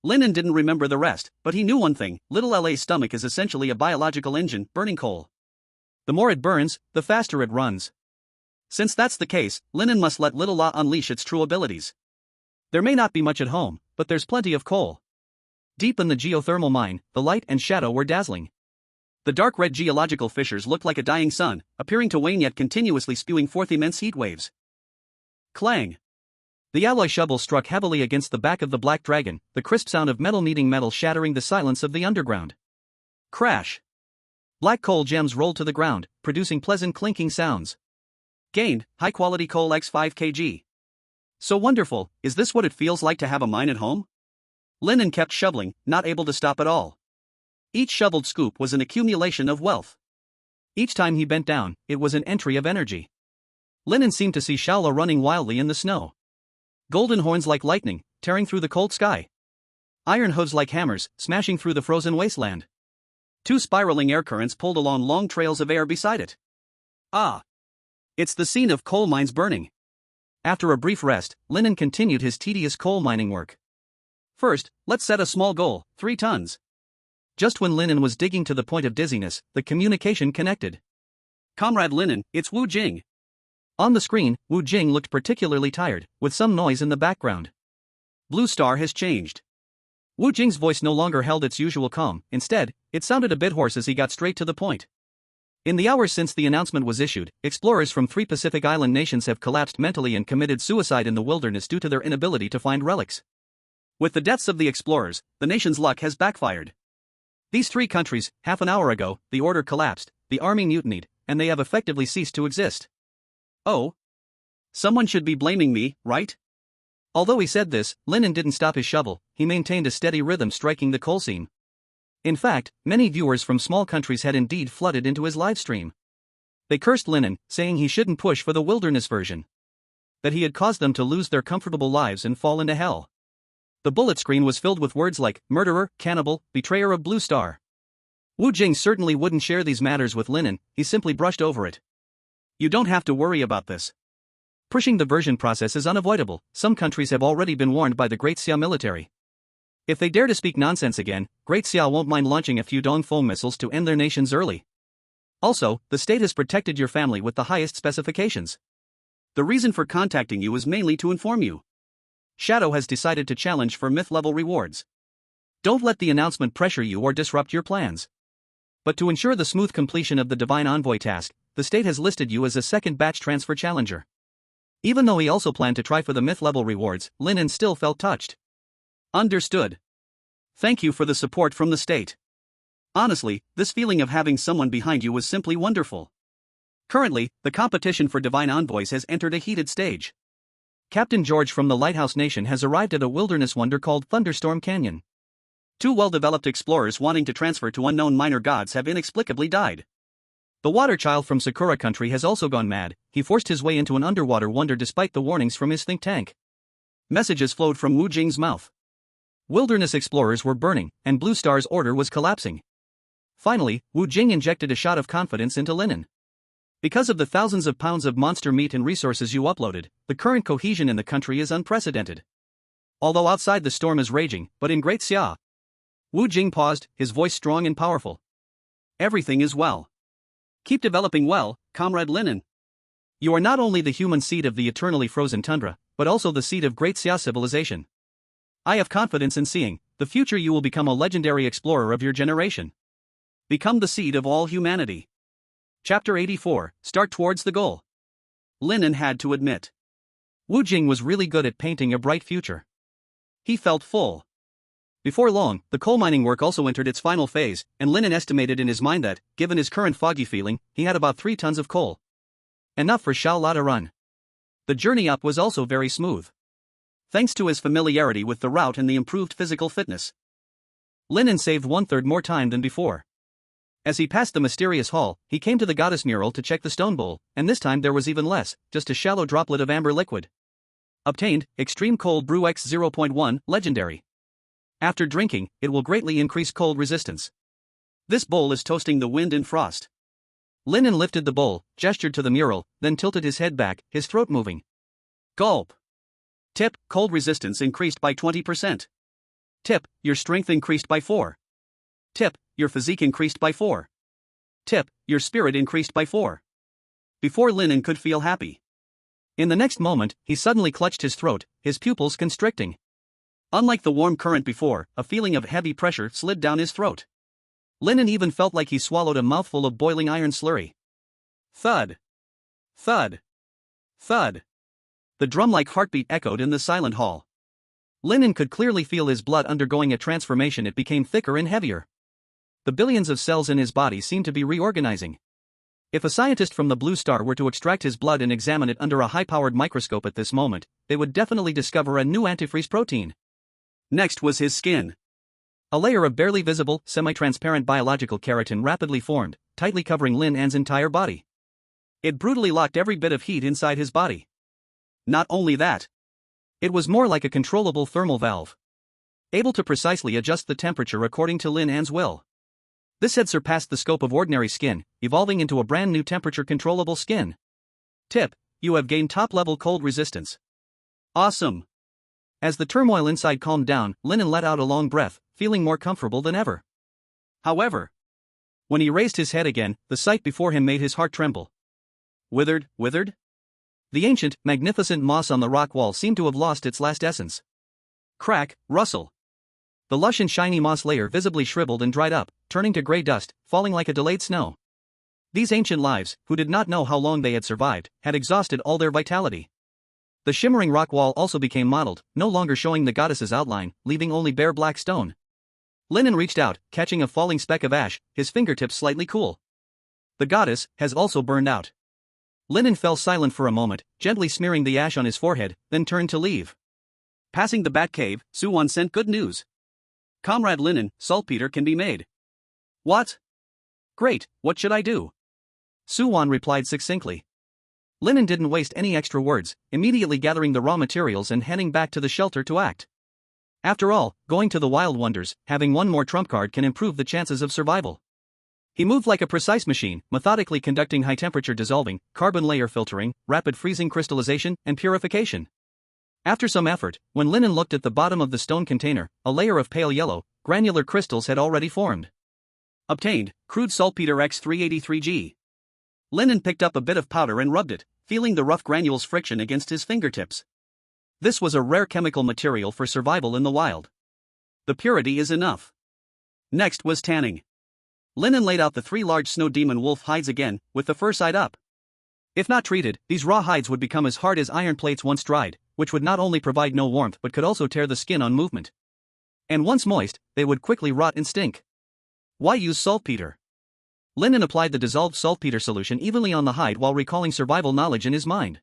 Lin An didn't remember the rest, but he knew one thing: Little La's stomach is essentially a biological engine, burning coal. The more it burns, the faster it runs. Since that's the case, Lin An must let Little La unleash its true abilities. There may not be much at home, but there's plenty of coal. Deep in the geothermal mine, the light and shadow were dazzling. The dark red geological fissures looked like a dying sun, appearing to wane yet continuously spewing forth immense heat waves. Clang! The alloy shovel struck heavily against the back of the black dragon, the crisp sound of metal meeting metal shattering the silence of the underground. Crash! Black coal gems rolled to the ground, producing pleasant clinking sounds. Gained, high-quality coal x 5 kg. So wonderful, is this what it feels like to have a mine at home? Lin An kept shoveling, not able to stop at all. Each shoveled scoop was an accumulation of wealth. Each time he bent down, it was an entry of energy. Lin An seemed to see Shaola running wildly in the snow. Golden horns like lightning, tearing through the cold sky. Iron hooves like hammers, smashing through the frozen wasteland. 2 spiraling air currents pulled along long trails of air beside it. Ah! It's the scene of coal mines burning. After a brief rest, Lin An continued his tedious coal mining work. First, let's set a small goal, 3 tons. Just when Lin An was digging to the point of dizziness, the communication connected. Comrade Lin An, it's Wu Jing. On the screen, Wu Jing looked particularly tired, with some noise in the background. Blue Star has changed. Wu Jing's voice no longer held its usual calm, instead, it sounded a bit hoarse as he got straight to the point. In the hours since the announcement was issued, explorers from 3 Pacific Island nations have collapsed mentally and committed suicide in the wilderness due to their inability to find relics. With the deaths of the explorers, the nation's luck has backfired. These 3 countries, half an hour ago, the order collapsed, the army mutinied, and they have effectively ceased to exist. Oh? Someone should be blaming me, right? Although he said this, Lin An didn't stop his shovel, he maintained a steady rhythm striking the coal seam. In fact, many viewers from small countries had indeed flooded into his livestream. They cursed Lin An, saying he shouldn't push for the wilderness version. That he had caused them to lose their comfortable lives and fall into hell. The bullet screen was filled with words like murderer, cannibal, betrayer of Blue Star. Wu Jing certainly wouldn't share these matters with Lin An, he simply brushed over it. You don't have to worry about this. Pushing the version process is unavoidable, some countries have already been warned by the Great Xia military. If they dare to speak nonsense again, Great Xia won't mind launching a few Dongfeng missiles to end their nations early. Also, the state has protected your family with the highest specifications. The reason for contacting you is mainly to inform you. Shadow has decided to challenge for myth-level rewards. Don't let the announcement pressure you or disrupt your plans. But to ensure the smooth completion of the Divine Envoy task, the state has listed you as a second batch transfer challenger. Even though he also planned to try for the myth-level rewards, Lin An still felt touched. Understood. Thank you for the support from the state. Honestly, this feeling of having someone behind you was simply wonderful. Currently, the competition for Divine Envoys has entered a heated stage. Captain George from the Lighthouse Nation has arrived at a wilderness wonder called Thunderstorm Canyon. 2 well-developed explorers wanting to transfer to unknown minor gods have inexplicably died. The water child from Sakura country has also gone mad, he forced his way into an underwater wonder despite the warnings from his think tank. Messages flowed from Wu Jing's mouth. Wilderness explorers were burning, and Blue Star's order was collapsing. Finally, Wu Jing injected a shot of confidence into Lin An. Because of the thousands of pounds of monster meat and resources you uploaded, the current cohesion in the country is unprecedented. Although outside the storm is raging, but in Great Xia. Wu Jing paused, his voice strong and powerful. Everything is well. Keep developing well, Comrade Lin An. You are not only the human seed of the eternally frozen tundra, but also the seed of Great Xia civilization. I have confidence in seeing the future you will become a legendary explorer of your generation. Become the seed of all humanity. Chapter 84, Start Towards the Goal. Lin An had to admit. Wu Jing was really good at painting a bright future. He felt full. Before long, the coal mining work also entered its final phase, and Lin An estimated in his mind that, given his current foggy feeling, he had about 3 tons of coal. Enough for Shao La to run. The journey up was also very smooth. Thanks to his familiarity with the route and the improved physical fitness. Lin An saved 1/3 more time than before. As he passed the mysterious hall, he came to the goddess mural to check the stone bowl, and this time there was even less, just a shallow droplet of amber liquid. Obtained, Extreme Cold Brew X 0.1, Legendary. After drinking, it will greatly increase cold resistance. This bowl is toasting the wind and frost. Lin An lifted the bowl, gestured to the mural, then tilted his head back, his throat moving. Gulp. Tip, cold resistance increased by 20%. Tip, your strength increased by 4. Tip, your physique increased by 4. Tip, your spirit increased by 4. Before Lin An could feel happy. In the next moment, he suddenly clutched his throat, his pupils constricting. Unlike the warm current before, a feeling of heavy pressure slid down his throat. Lin An even felt like he swallowed a mouthful of boiling iron slurry. Thud. Thud. Thud. The drum-like heartbeat echoed in the silent hall. Lin An could clearly feel his blood undergoing a transformation. It became thicker and heavier. The billions of cells in his body seemed to be reorganizing. If a scientist from the Blue Star were to extract his blood and examine it under a high-powered microscope at this moment, they would definitely discover a new antifreeze protein. Next was his skin. A layer of barely visible, semi-transparent biological keratin rapidly formed, tightly covering Lin An's entire body. It brutally locked every bit of heat inside his body. Not only that, it was more like a controllable thermal valve, able to precisely adjust the temperature according to Lin An's will. This had surpassed the scope of ordinary skin, evolving into a brand new temperature-controllable skin. Tip, you have gained top-level cold resistance. Awesome. As the turmoil inside calmed down, Lin An let out a long breath, feeling more comfortable than ever. However, when he raised his head again, the sight before him made his heart tremble. Withered? The ancient, magnificent moss on the rock wall seemed to have lost its last essence. Crack, rustle. The lush and shiny moss layer visibly shriveled and dried up, turning to gray dust, falling like a delayed snow. These ancient lives, who did not know how long they had survived, had exhausted all their vitality. The shimmering rock wall also became mottled, no longer showing the goddess's outline, leaving only bare black stone. Lin An reached out, catching a falling speck of ash, his fingertips slightly cool. The goddess has also burned out. Lin An fell silent for a moment, gently smearing the ash on his forehead, then turned to leave. Passing the bat cave, Suwon sent good news. Comrade Lin An, saltpeter can be made. What? Great, what should I do? Suwon replied succinctly. Lin An didn't waste any extra words, immediately gathering the raw materials and heading back to the shelter to act. After all, going to the Wild Wonders, having one more trump card can improve the chances of survival. He moved like a precise machine, methodically conducting high-temperature dissolving, carbon layer filtering, rapid freezing crystallization, and purification. After some effort, when Lin An looked at the bottom of the stone container, a layer of pale yellow, granular crystals had already formed. Obtained, crude saltpeter X383G. Lin An picked up a bit of powder and rubbed it, feeling the rough granules friction against his fingertips. This was a rare chemical material for survival in the wild. The purity is enough. Next was tanning. Lin An laid out the 3 large snow demon wolf hides again, with the fur side up. If not treated, these raw hides would become as hard as iron plates once dried, which would not only provide no warmth but could also tear the skin on movement. And once moist, they would quickly rot and stink. Why use saltpeter? Lin An applied the dissolved saltpeter solution evenly on the hide while recalling survival knowledge in his mind.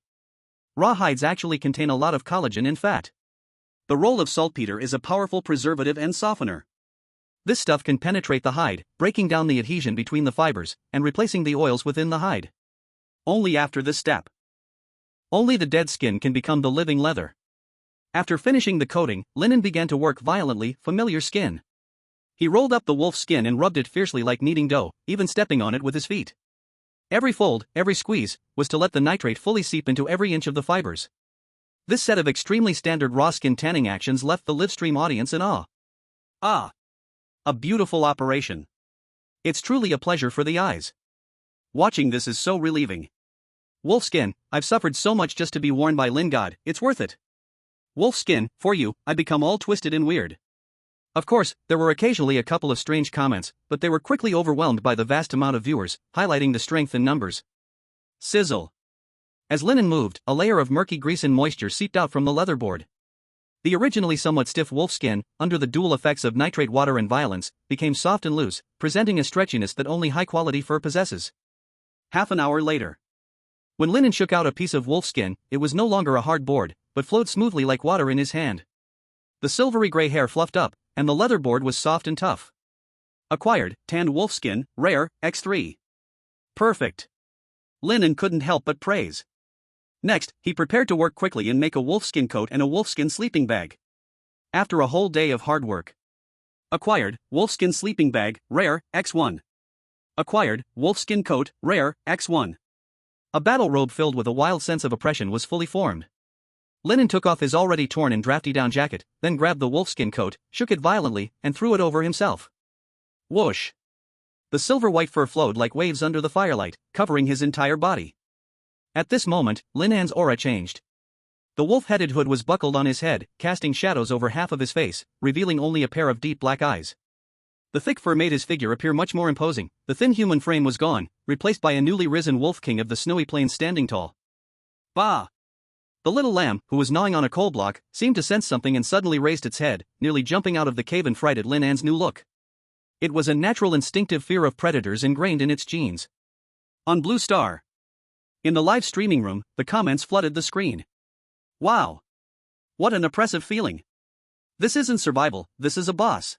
Raw hides actually contain a lot of collagen and fat. The role of saltpeter is a powerful preservative and softener. This stuff can penetrate the hide, breaking down the adhesion between the fibers, and replacing the oils within the hide. Only after this step. Only the dead skin can become the living leather. After finishing the coating, Lin An began to work violently, familiar skin. He rolled up the wolf's skin and rubbed it fiercely like kneading dough, even stepping on it with his feet. Every fold, every squeeze, was to let the nitrate fully seep into every inch of the fibers. This set of extremely standard raw skin tanning actions left the Livestream audience in awe. Ah! A beautiful operation. It's truly a pleasure for the eyes. Watching this is so relieving. Wolf skin, I've suffered so much just to be worn by Lin God, it's worth it. Wolf skin, for you, I become all twisted and weird. Of course, there were occasionally a couple of strange comments, but they were quickly overwhelmed by the vast amount of viewers, highlighting the strength in numbers. Sizzle. As Lin An moved, a layer of murky grease and moisture seeped out from the leatherboard. The originally somewhat stiff wolf skin, under the dual effects of nitrate water and violence, became soft and loose, presenting a stretchiness that only high-quality fur possesses. Half an hour later. When Lin An shook out a piece of wolf skin, it was no longer a hard board, but flowed smoothly like water in his hand. The silvery gray hair fluffed up, and the leatherboard was soft and tough. Acquired, tanned wolf skin, rare, X3. Perfect. Lin An couldn't help but praise. Next, he prepared to work quickly and make a wolfskin coat and a wolfskin sleeping bag. After a whole day of hard work. Acquired, wolfskin sleeping bag, rare, X1. Acquired, wolfskin coat, rare, X1. A battle robe filled with a wild sense of oppression was fully formed. Lin An took off his already torn and drafty down jacket, then grabbed the wolfskin coat, shook it violently, and threw it over himself. Whoosh! The silver-white fur flowed like waves under the firelight, covering his entire body. At this moment, Lin An's aura changed. The wolf-headed hood was buckled on his head, casting shadows over half of his face, revealing only a pair of deep black eyes. The thick fur made his figure appear much more imposing. The thin human frame was gone, replaced by a newly risen wolf king of the snowy plains standing tall. Bah! The little lamb, who was gnawing on a coal block, seemed to sense something and suddenly raised its head, nearly jumping out of the cave in fright at Lin An's new look. It was a natural instinctive fear of predators ingrained in its genes. On Blue Star. In the live streaming room, the comments flooded the screen. Wow! What an oppressive feeling. This isn't survival, this is a boss.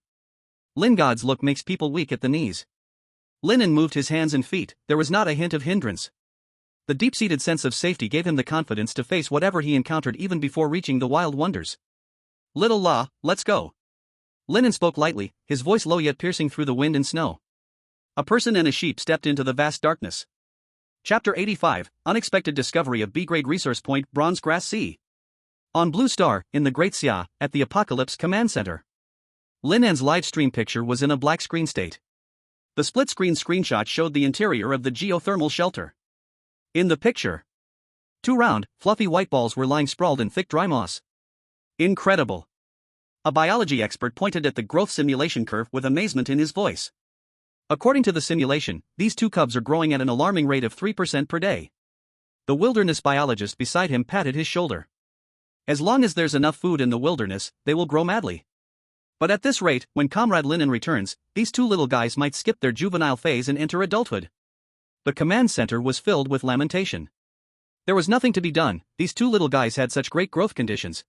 Lin God's look makes people weak at the knees. Lin An moved his hands and feet, there was not a hint of hindrance. The deep-seated sense of safety gave him the confidence to face whatever he encountered even before reaching the Wild Wonders. Little La, let's go. Lin An spoke lightly, his voice low yet piercing through the wind and snow. A person and a sheep stepped into the vast darkness. Chapter 85, Unexpected Discovery of B-Grade Resource Point Bronze Grass Sea. On Blue Star, in the Great Xia, at the Apocalypse Command Center. Lin An's live stream picture was in a black screen state. The split-screen screenshot showed the interior of the geothermal shelter. In the picture, 2 round, fluffy white balls were lying sprawled in thick dry moss. Incredible. A biology expert pointed at the growth simulation curve with amazement in his voice. According to the simulation, these two cubs are growing at an alarming rate of 3% per day. The wilderness biologist beside him patted his shoulder. As long as there's enough food in the wilderness, they will grow madly. But at this rate, when Comrade Lin An returns, these two little guys might skip their juvenile phase and enter adulthood. The command center was filled with lamentation. There was nothing to be done, these two little guys had such great growth conditions.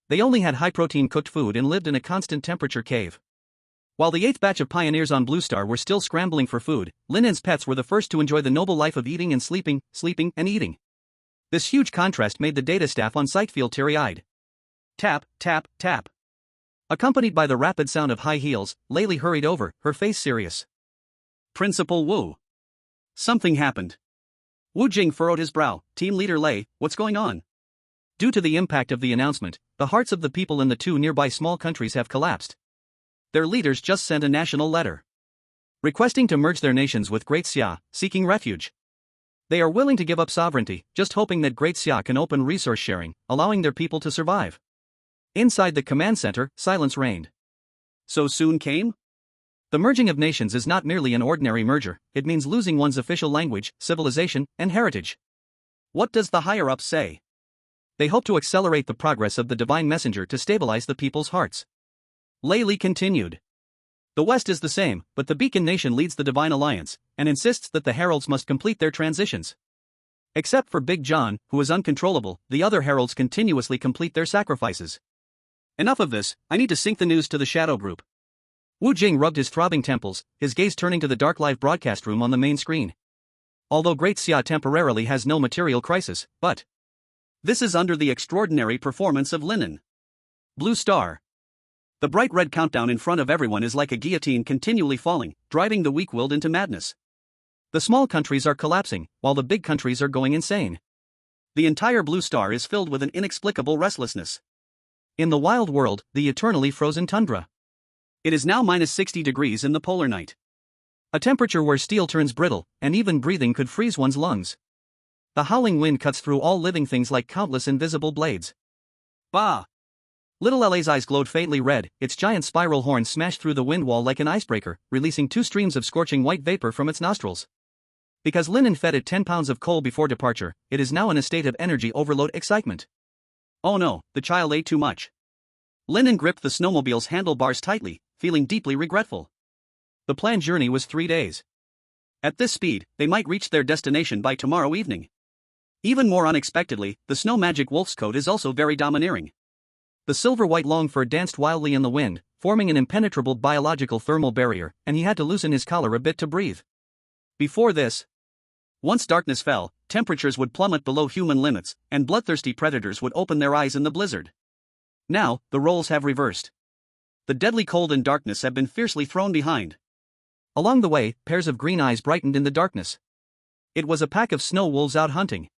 They only had high-protein cooked food and lived in a constant temperature cave. While the 8th batch of pioneers on Blue Star were still scrambling for food, Lin An's pets were the first to enjoy the noble life of eating and sleeping, sleeping and eating. This huge contrast made the data staff on site feel teary-eyed. Tap, tap, tap. Accompanied by the rapid sound of high heels, Layli hurried over, her face serious. Principal Wu. Something happened. Wu Jing furrowed his brow. Team leader Lei, what's going on? Due to the impact of the announcement, the hearts of the people in the two nearby small countries have collapsed. Their leaders just sent a national letter requesting to merge their nations with Great Xia, seeking refuge. They are willing to give up sovereignty, just hoping that Great Xia can open resource sharing, allowing their people to survive. Inside the command center, silence reigned. So soon came? The merging of nations is not merely an ordinary merger, it means losing one's official language, civilization, and heritage. What does the higher-ups say? They hope to accelerate the progress of the divine messenger to stabilize the people's hearts. Layli continued. The West is the same, but the Beacon Nation leads the Divine Alliance, and insists that the heralds must complete their transitions. Except for Big John, who is uncontrollable, the other heralds continuously complete their sacrifices. Enough of this, I need to sync the news to the Shadow Group. Wu Jing rubbed his throbbing temples, his gaze turning to the dark live broadcast room on the main screen. Although Great Xia temporarily has no material crisis, but this is under the extraordinary performance of Lin An. Blue Star. The bright red countdown in front of everyone is like a guillotine continually falling, driving the weak-willed into madness. The small countries are collapsing, while the big countries are going insane. The entire Blue Star is filled with an inexplicable restlessness. In the wild world, the eternally frozen tundra. It is now minus 60 degrees in the polar night. A temperature where steel turns brittle, and even breathing could freeze one's lungs. The howling wind cuts through all living things like countless invisible blades. Bah! Little La's eyes glowed faintly red, its giant spiral horn smashed through the wind wall like an icebreaker, releasing 2 streams of scorching white vapor from its nostrils. Because Lin An fed it 10 pounds of coal before departure, it is now in a state of energy overload excitement. Oh no, the child ate too much. Lin An gripped the snowmobile's handlebars tightly, feeling deeply regretful. The planned journey was 3 days. At this speed, they might reach their destination by tomorrow evening. Even more unexpectedly, the snow magic wolf's coat is also very domineering. The silver-white long fur danced wildly in the wind, forming an impenetrable biological thermal barrier, and he had to loosen his collar a bit to breathe. Before this, once darkness fell, temperatures would plummet below human limits, and bloodthirsty predators would open their eyes in the blizzard. Now, the roles have reversed. The deadly cold and darkness have been fiercely thrown behind. Along the way, pairs of green eyes brightened in the darkness. It was a pack of snow wolves out hunting.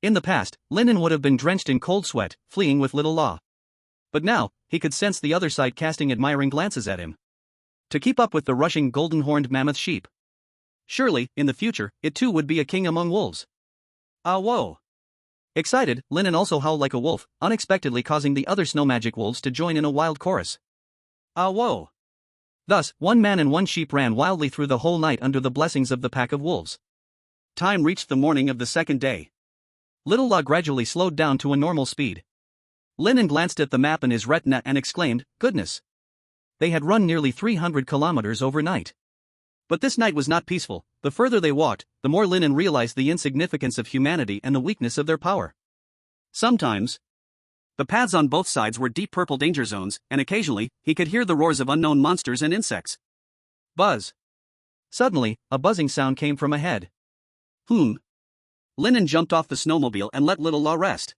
In the past, Lin An would have been drenched in cold sweat, fleeing with little law. But now, he could sense the other side casting admiring glances at him. To keep up with the rushing golden-horned mammoth sheep. Surely, in the future, it too would be a king among wolves. Ah whoa! Excited, Lin An also howled like a wolf, unexpectedly causing the other snow magic wolves to join in a wild chorus. Ah whoa! Thus, 1 man and 1 sheep ran wildly through the whole night under the blessings of the pack of wolves. Time reached the morning of the 2nd day. Little La gradually slowed down to a normal speed. Lin An glanced at the map in his retina and exclaimed, goodness! They had run nearly 300 kilometers overnight. But this night was not peaceful. The further they walked, the more Lin An realized the insignificance of humanity and the weakness of their power. Sometimes, the paths on both sides were deep purple danger zones, and occasionally, he could hear the roars of unknown monsters and insects. Buzz! Suddenly, a buzzing sound came from ahead. Lin An jumped off the snowmobile and let Little La rest.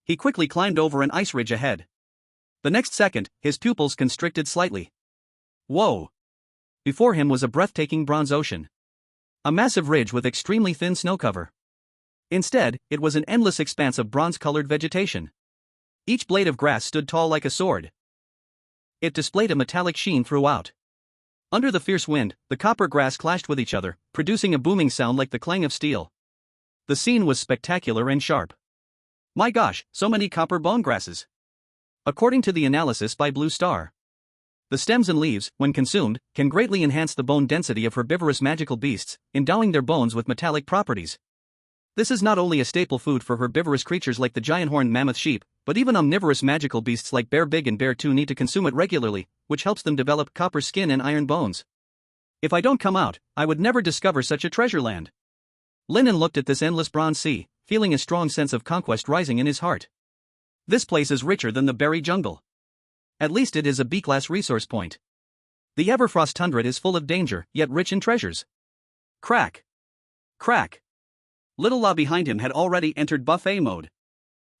He quickly climbed over an ice ridge ahead. The next second, his pupils constricted slightly. Whoa! Before him was a breathtaking bronze ocean. A massive ridge with extremely thin snow cover. Instead, it was an endless expanse of bronze-colored vegetation. Each blade of grass stood tall like a sword. It displayed a metallic sheen throughout. Under the fierce wind, the copper grass clashed with each other, producing a booming sound like the clang of steel. The scene was spectacular and sharp. My gosh, so many copper bone grasses. according to the analysis by Blue Star. The stems and leaves, when consumed, can greatly enhance the bone density of herbivorous magical beasts, endowing their bones with metallic properties. This is not only a staple food for herbivorous creatures like the giant-horned mammoth sheep, but even omnivorous magical beasts like Bear Big and Bear 2 need to consume it regularly, which helps them develop copper skin and iron bones. If I don't come out, I would never discover such a treasure land. Lin An looked at this endless bronze sea, feeling a strong sense of conquest rising in his heart. This place is richer than the berry jungle. At least it is a B-class resource point. The Everfrost Tundra is full of danger, yet rich in treasures. Crack. Crack. Little La behind him had already entered buffet mode.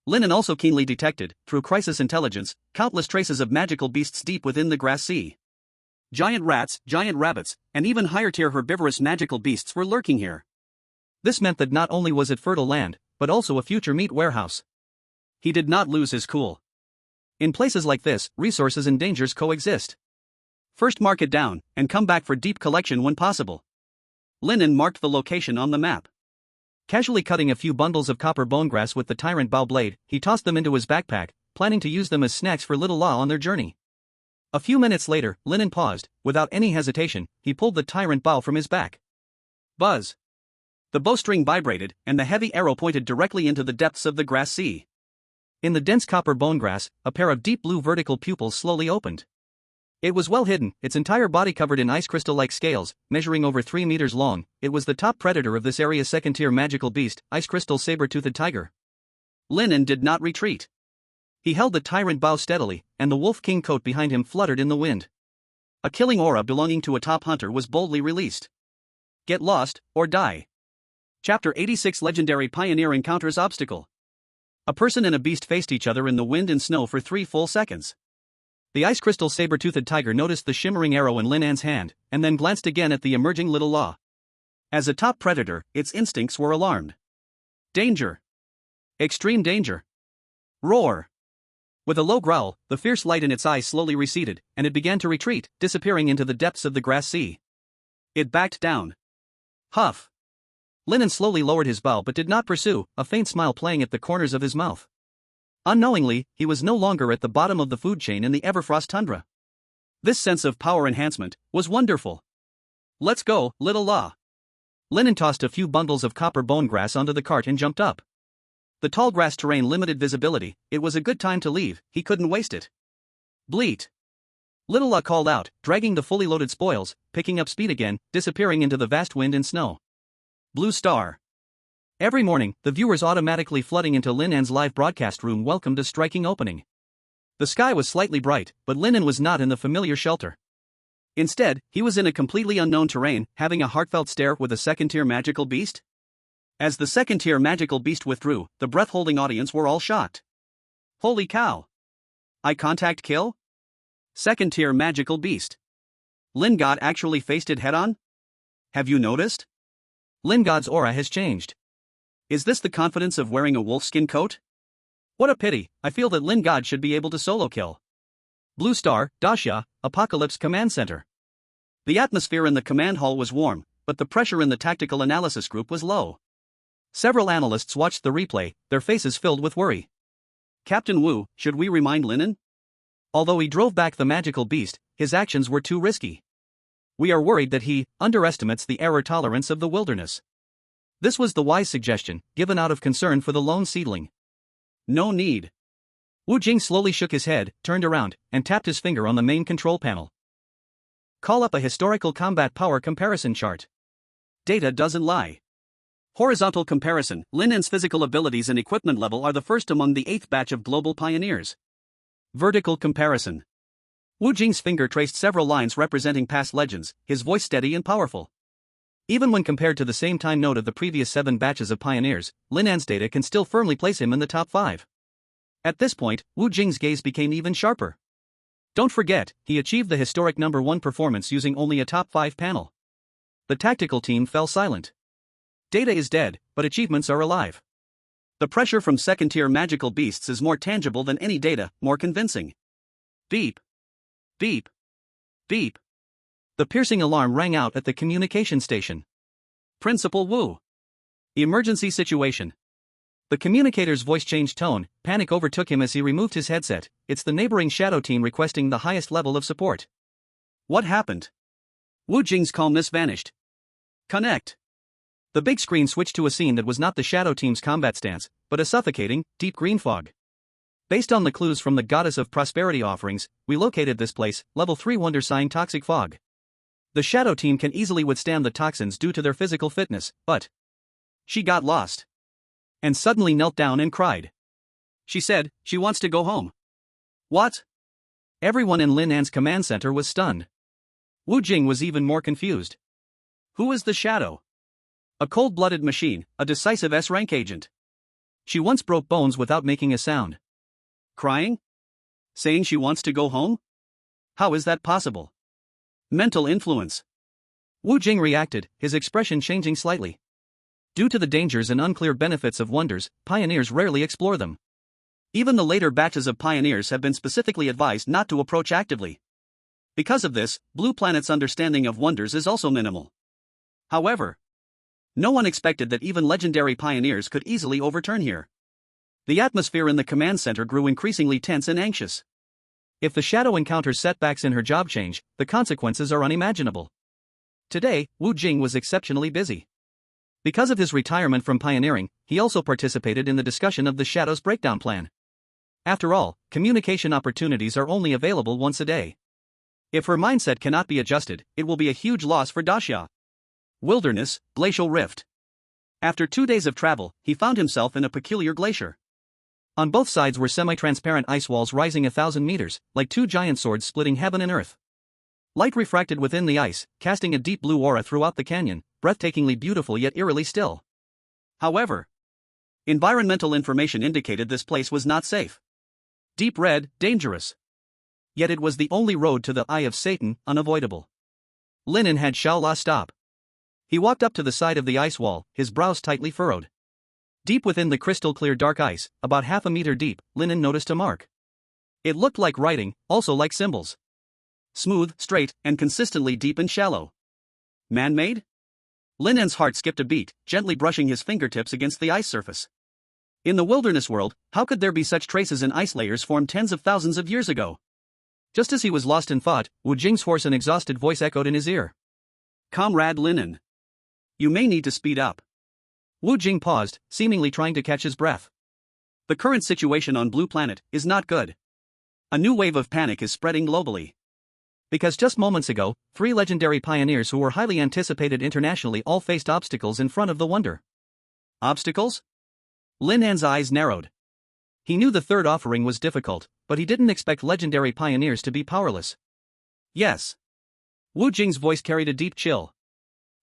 Lin An also keenly detected, through crisis intelligence, countless traces of magical beasts deep within the grass sea. Giant rats, giant rabbits, and even higher-tier herbivorous magical beasts were lurking here. This meant that not only was it fertile land, but also a future meat warehouse. He did not lose his cool. In places like this, resources and dangers coexist. First mark it down, and come back for deep collection when possible. Lin An marked the location on the map. Casually cutting a few bundles of copper bone grass with the tyrant bow blade, he tossed them into his backpack, planning to use them as snacks for Little La on their journey. A few minutes later, Lin An paused. Without any hesitation, he pulled the tyrant bow from his back. Buzz! The bowstring vibrated, and the heavy arrow pointed directly into the depths of the grass sea. In the dense copper bone grass, a pair of deep blue vertical pupils slowly opened. It was well hidden, its entire body covered in ice crystal-like scales, measuring over 3 meters long. It was the top predator of this area's second-tier magical beast, ice crystal saber-toothed tiger. Lin An did not retreat. He held the tyrant bow steadily, and the wolf-king coat behind him fluttered in the wind. A killing aura belonging to a top hunter was boldly released. Get lost, or die. Chapter 86 Legendary Pioneer Encounters Obstacle. A person and a beast faced each other in the wind and snow for 3 full seconds. The ice crystal saber-toothed tiger noticed the shimmering arrow in Lin An's hand, and then glanced again at the emerging Little La. As a top predator, its instincts were alarmed. Danger! Extreme danger! Roar! With a low growl, the fierce light in its eyes slowly receded, and it began to retreat, disappearing into the depths of the grass sea. It backed down. Huff! Lin An slowly lowered his bow but did not pursue, a faint smile playing at the corners of his mouth. Unknowingly, he was no longer at the bottom of the food chain in the Everfrost Tundra. This sense of power enhancement was wonderful. Let's go, Little La. Lin An tossed a few bundles of copper bone grass onto the cart and jumped up. The tall grass terrain limited visibility. It was a good time to leave, he couldn't waste it. Bleat! Little La called out, dragging the fully loaded spoils, picking up speed again, disappearing into the vast wind and snow. Blue Star. Every morning, the viewers automatically flooding into Lin An's live broadcast room welcomed a striking opening. The sky was slightly bright, but Lin An was not in the familiar shelter. Instead, he was in a completely unknown terrain, having a heartfelt stare with a second-tier magical beast. As the second-tier magical beast withdrew, the breath-holding audience were all shocked. Holy cow! Eye contact kill? Second-tier magical beast. Lin God actually faced it head-on? Have you noticed? Lin God's aura has changed. Is this the confidence of wearing a wolfskin coat? What a pity, I feel that Lin God should be able to solo kill. Blue Star, Daxia, Apocalypse Command Center. The atmosphere in the command hall was warm, but the pressure in the tactical analysis group was low. Several analysts watched the replay, their faces filled with worry. Captain Wu, should we remind Lin An? Although he drove back the magical beast, his actions were too risky. We are worried that he underestimates the error tolerance of the wilderness. This was the wise suggestion, given out of concern for the lone seedling. No need. Wu Jing slowly shook his head, turned around, and tapped his finger on the main control panel. Call up a historical combat power comparison chart. Data doesn't lie. Horizontal comparison, Lin An's physical abilities and equipment level are the first among the 8th batch of global pioneers. Vertical comparison. Wu Jing's finger traced several lines representing past legends, his voice steady and powerful. Even when compared to the same time node of the previous 7 batches of pioneers, Lin An's data can still firmly place him in the top 5. At this point, Wu Jing's gaze became even sharper. Don't forget, he achieved the historic number 1 performance using only a top 5 panel. The tactical team fell silent. Data is dead, but achievements are alive. The pressure from second-tier magical beasts is more tangible than any data, more convincing. Beep. Beep. Beep. The piercing alarm rang out at the communication station. Principal Wu. Emergency situation. The communicator's voice changed tone, panic overtook him as he removed his headset. It's the neighboring shadow team requesting the highest level of support. What happened? Wu Jing's calmness vanished. Connect. The big screen switched to a scene that was not the shadow team's combat stance, but a suffocating, deep green fog. Based on the clues from the goddess of prosperity offerings, we located this place, level 3 wonder sign toxic fog. The shadow team can easily withstand the toxins due to their physical fitness, but she got lost. And suddenly knelt down and cried. She said, she wants to go home. What? Everyone in Lin An's command center was stunned. Wu Jing was even more confused. Who is the shadow? A cold-blooded machine, a decisive S-rank agent. She once broke bones without making a sound. Crying? Saying she wants to go home? How is that possible? Mental influence. Wu Jing reacted, his expression changing slightly. Due to the dangers and unclear benefits of wonders, pioneers rarely explore them. Even the later batches of pioneers have been specifically advised not to approach actively. Because of this, Blue Planet's understanding of wonders is also minimal. However, no one expected that even legendary pioneers could easily overturn here. The atmosphere in the command center grew increasingly tense and anxious. If the shadow encounters setbacks in her job change, the consequences are unimaginable. Today, Wu Jing was exceptionally busy. Because of his retirement from pioneering, he also participated in the discussion of the Shadow's breakdown plan. After all, communication opportunities are only available once a day. If her mindset cannot be adjusted, it will be a huge loss for Daxia. Wilderness, glacial rift. After 2 days of travel, he found himself in a peculiar glacier. On both sides were semi-transparent ice walls rising 1,000 meters, like two giant swords splitting heaven and earth. Light refracted within the ice, casting a deep blue aura throughout the canyon, breathtakingly beautiful yet eerily still. However, environmental information indicated this place was not safe. Deep red, dangerous. Yet it was the only road to the Eye of Satan, unavoidable. Lin An had Shaola stop. He walked up to the side of the ice wall, his brows tightly furrowed. Deep within the crystal-clear dark ice, about half a meter deep, Lin An noticed a mark. It looked like writing, also like symbols. Smooth, straight, and consistently deep and shallow. Man-made? Lin An's heart skipped a beat, gently brushing his fingertips against the ice surface. In the wilderness world, how could there be such traces in ice layers formed tens of thousands of years ago? Just as he was lost in thought, Wu Jing's hoarse and exhausted voice echoed in his ear. Comrade Lin An. You may need to speed up. Wu Jing paused, seemingly trying to catch his breath. The current situation on Blue Planet is not good. A new wave of panic is spreading globally. Because just moments ago, 3 legendary pioneers who were highly anticipated internationally all faced obstacles in front of the wonder. Obstacles? Lin An's eyes narrowed. He knew the third offering was difficult, but he didn't expect legendary pioneers to be powerless. Yes. Wu Jing's voice carried a deep chill.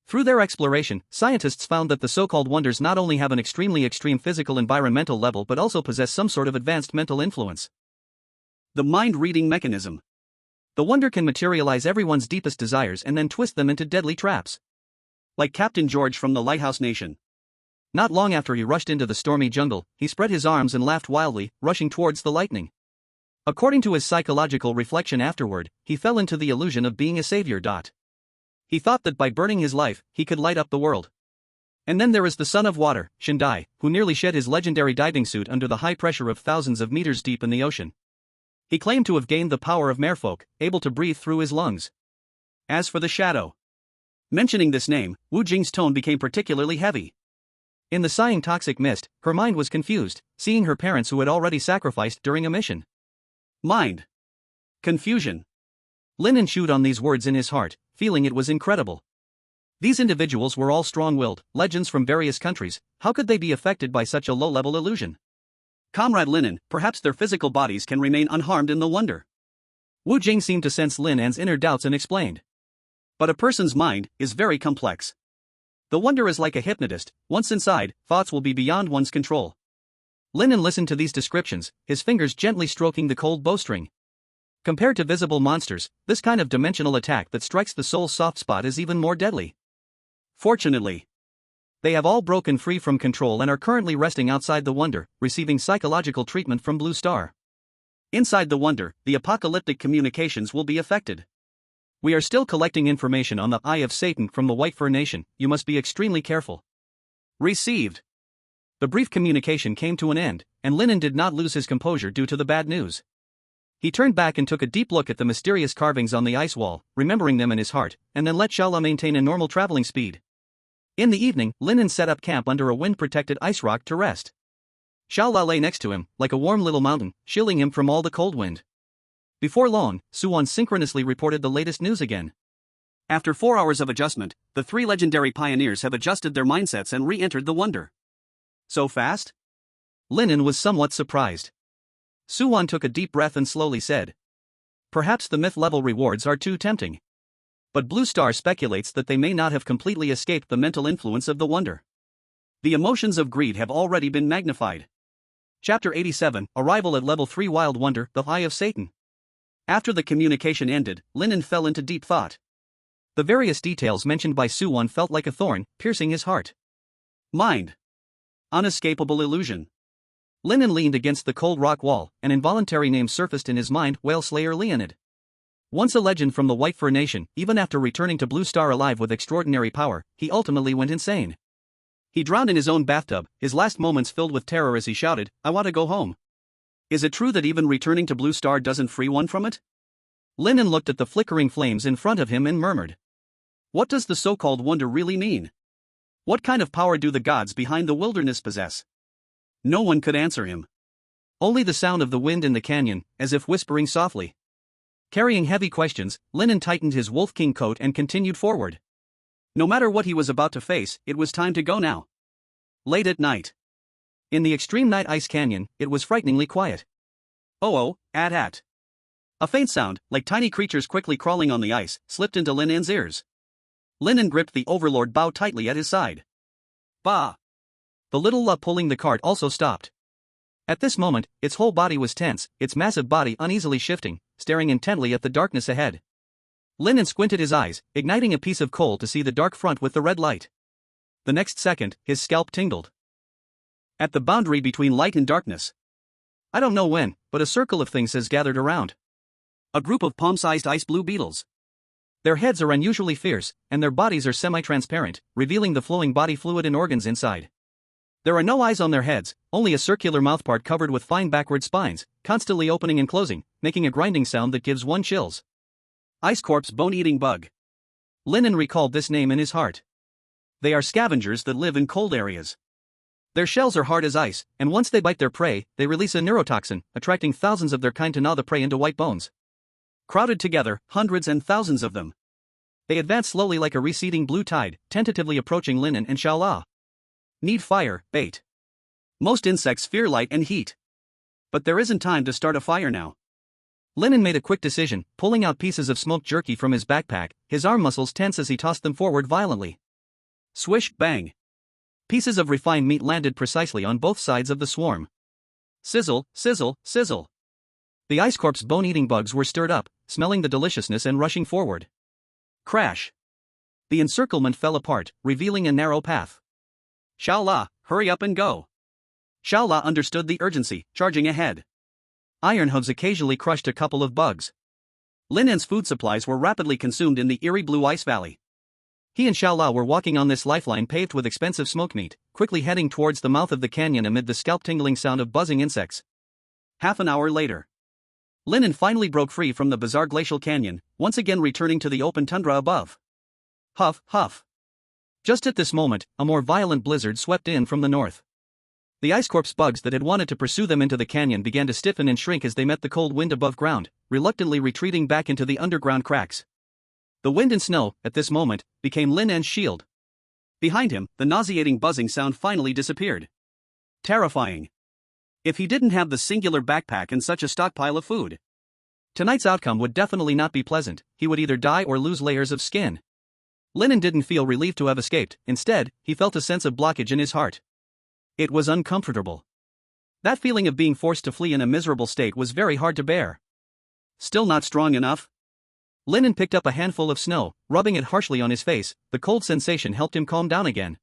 Through their exploration, scientists found that the so-called wonders not only have an extremely extreme physical environmental level but also possess some sort of advanced mental influence. The mind-reading mechanism. The wonder can materialize everyone's deepest desires and then twist them into deadly traps. Like Captain George from the Lighthouse Nation. Not long after he rushed into the stormy jungle, he spread his arms and laughed wildly, rushing towards the lightning. According to his psychological reflection afterward, he fell into the illusion of being a savior. He thought that by burning his life, he could light up the world. And then there is the son of water, Shindai, who nearly shed his legendary diving suit under the high pressure of thousands of meters deep in the ocean. He claimed to have gained the power of merfolk, able to breathe through his lungs. As for the shadow. Mentioning this name, Wu Jing's tone became particularly heavy. In the sighing toxic mist, her mind was confused, seeing her parents who had already sacrificed during a mission. Mind. Confusion. Lin An chewed on these words in his heart, feeling it was incredible. These individuals were all strong-willed, legends from various countries. How could they be affected by such a low-level illusion? Comrade Lin An, perhaps their physical bodies can remain unharmed in the wonder. Wu Jing seemed to sense Lin An's inner doubts and explained. But a person's mind is very complex. The wonder is like a hypnotist. Once inside, thoughts will be beyond one's control. Lin An listened to these descriptions, his fingers gently stroking the cold bowstring. Compared to visible monsters, this kind of dimensional attack that strikes the soul's soft spot is even more deadly. Fortunately, they have all broken free from control and are currently resting outside the wonder, receiving psychological treatment from Blue Star. Inside the wonder, the apocalyptic communications will be affected. We are still collecting information on the Eye of Satan from the White Fur Nation. You must be extremely careful. Received. The brief communication came to an end, and Lin An did not lose his composure due to the bad news. He turned back and took a deep look at the mysterious carvings on the ice wall, remembering them in his heart, and then let Xiaola maintain a normal traveling speed. In the evening, Lin An set up camp under a wind-protected ice rock to rest. Xiaola lay next to him, like a warm little mountain, shielding him from all the cold wind. Before long, Suan synchronously reported the latest news again. After 4 hours of adjustment, the 3 legendary pioneers have adjusted their mindsets and re-entered the wonder. So fast? Lin An was somewhat surprised. Suan took a deep breath and slowly said, "Perhaps the myth-level rewards are too tempting. But Blue Star speculates that they may not have completely escaped the mental influence of the wonder. The emotions of greed have already been magnified." Chapter 87, Arrival at Level 3 Wild Wonder, the Eye of Satan. After the communication ended, Lin An fell into deep thought. The various details mentioned by Suan felt like a thorn, piercing his heart. Mind. Unescapable illusion. Lin An leaned against the cold rock wall, an involuntary name surfaced in his mind, Whale Slayer Leonid. Once a legend from the White Fur Nation, even after returning to Blue Star alive with extraordinary power, he ultimately went insane. He drowned in his own bathtub, his last moments filled with terror as he shouted, "I want to go home." Is it true that even returning to Blue Star doesn't free one from it? Lin An looked at the flickering flames in front of him and murmured. What does the so-called wonder really mean? What kind of power do the gods behind the wilderness possess? No one could answer him. Only the sound of the wind in the canyon, as if whispering softly. Carrying heavy questions, Lin An tightened his Wolf King coat and continued forward. No matter what he was about to face, it was time to go now. Late at night. In the extreme night ice canyon, it was frighteningly quiet. Oh, at. A faint sound, like tiny creatures quickly crawling on the ice, slipped into Lin An's ears. Lin An gripped the Overlord bow tightly at his side. Bah! The little La pulling the cart also stopped. At this moment, its whole body was tense, its massive body uneasily shifting, staring intently at the darkness ahead. Lin An squinted his eyes, igniting a piece of coal to see the dark front with the red light. The next second, his scalp tingled. At the boundary between light and darkness. I don't know when, but a circle of things has gathered around. A group of palm-sized ice blue beetles. Their heads are unusually fierce, and their bodies are semi-transparent, revealing the flowing body fluid and organs inside. There are no eyes on their heads, only a circular mouthpart covered with fine backward spines, constantly opening and closing, making a grinding sound that gives one chills. Ice Corpse bone-eating bug. Lin An recalled this name in his heart. They are scavengers that live in cold areas. Their shells are hard as ice, and once they bite their prey, they release a neurotoxin, attracting thousands of their kind to gnaw the prey into white bones. Crowded together, hundreds and thousands of them. They advance slowly like a receding blue tide, tentatively approaching Lin An and Xiaola. Need fire, bait. Most insects fear light and heat. But there isn't time to start a fire now. Lin An made a quick decision, pulling out pieces of smoked jerky from his backpack, his arm muscles tense as he tossed them forward violently. Swish, bang. Pieces of refined meat landed precisely on both sides of the swarm. Sizzle, sizzle, sizzle. The Ice Corpse bone-eating bugs were stirred up, smelling the deliciousness and rushing forward. Crash. The encirclement fell apart, revealing a narrow path. Xiaola, hurry up and go. Xiaola understood the urgency, charging ahead. Iron hooves occasionally crushed a couple of bugs. Lin An's food supplies were rapidly consumed in the eerie blue ice valley. He and Xiaola were walking on this lifeline paved with expensive smoked meat, quickly heading towards the mouth of the canyon amid the scalp-tingling sound of buzzing insects. Half an hour later. Lin An finally broke free from the bizarre glacial canyon, once again returning to the open tundra above. Huff, huff. Just at this moment, a more violent blizzard swept in from the north. The Ice Corpse bugs that had wanted to pursue them into the canyon began to stiffen and shrink as they met the cold wind above ground, reluctantly retreating back into the underground cracks. The wind and snow, at this moment, became Lin An's shield. Behind him, the nauseating buzzing sound finally disappeared. Terrifying. If he didn't have the singular backpack and such a stockpile of food. Tonight's outcome would definitely not be pleasant, he would either die or lose layers of skin. Lin An didn't feel relieved to have escaped, instead, he felt a sense of blockage in his heart. It was uncomfortable. That feeling of being forced to flee in a miserable state was very hard to bear. Still not strong enough? Lin An picked up a handful of snow, rubbing it harshly on his face. The cold sensation helped him calm down again.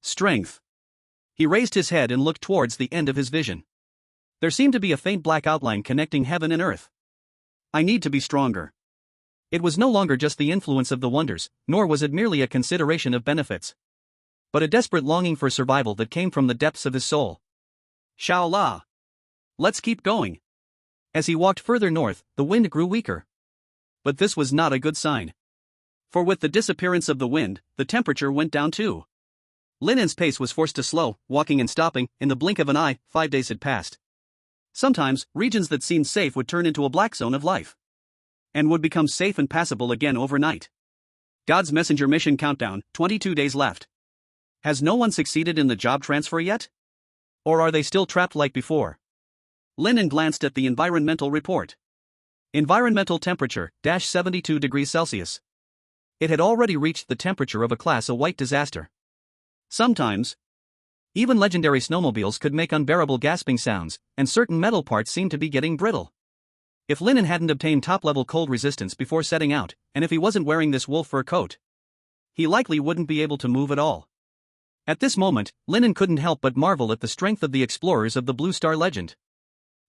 Strength. He raised his head and looked towards the end of his vision. There seemed to be a faint black outline connecting heaven and earth. I need to be stronger. It was no longer just the influence of the wonders, nor was it merely a consideration of benefits. but a desperate longing for survival that came from the depths of his soul. Xiao La. Let's keep going. As he walked further north, the wind grew weaker. But this was not a good sign. For with the disappearance of the wind, the temperature went down too. Lin An's pace was forced to slow, walking and stopping. In the blink of an eye, 5 days had passed. Sometimes, regions that seemed safe would turn into a black zone of life. And would become safe and passable again overnight. God's Messenger mission countdown, 22 days left. Has no one succeeded in the job transfer yet? Or are they still trapped like before? Lin An glanced at the environmental report. Environmental temperature, -72 degrees Celsius. It had already reached the temperature of a class A white disaster. Sometimes, even legendary snowmobiles could make unbearable gasping sounds, and certain metal parts seemed to be getting brittle. If Lin An hadn't obtained top-level cold resistance before setting out, and if he wasn't wearing this wolf fur coat, he likely wouldn't be able to move at all. At this moment, Lin An couldn't help but marvel at the strength of the explorers of the Blue Star legend.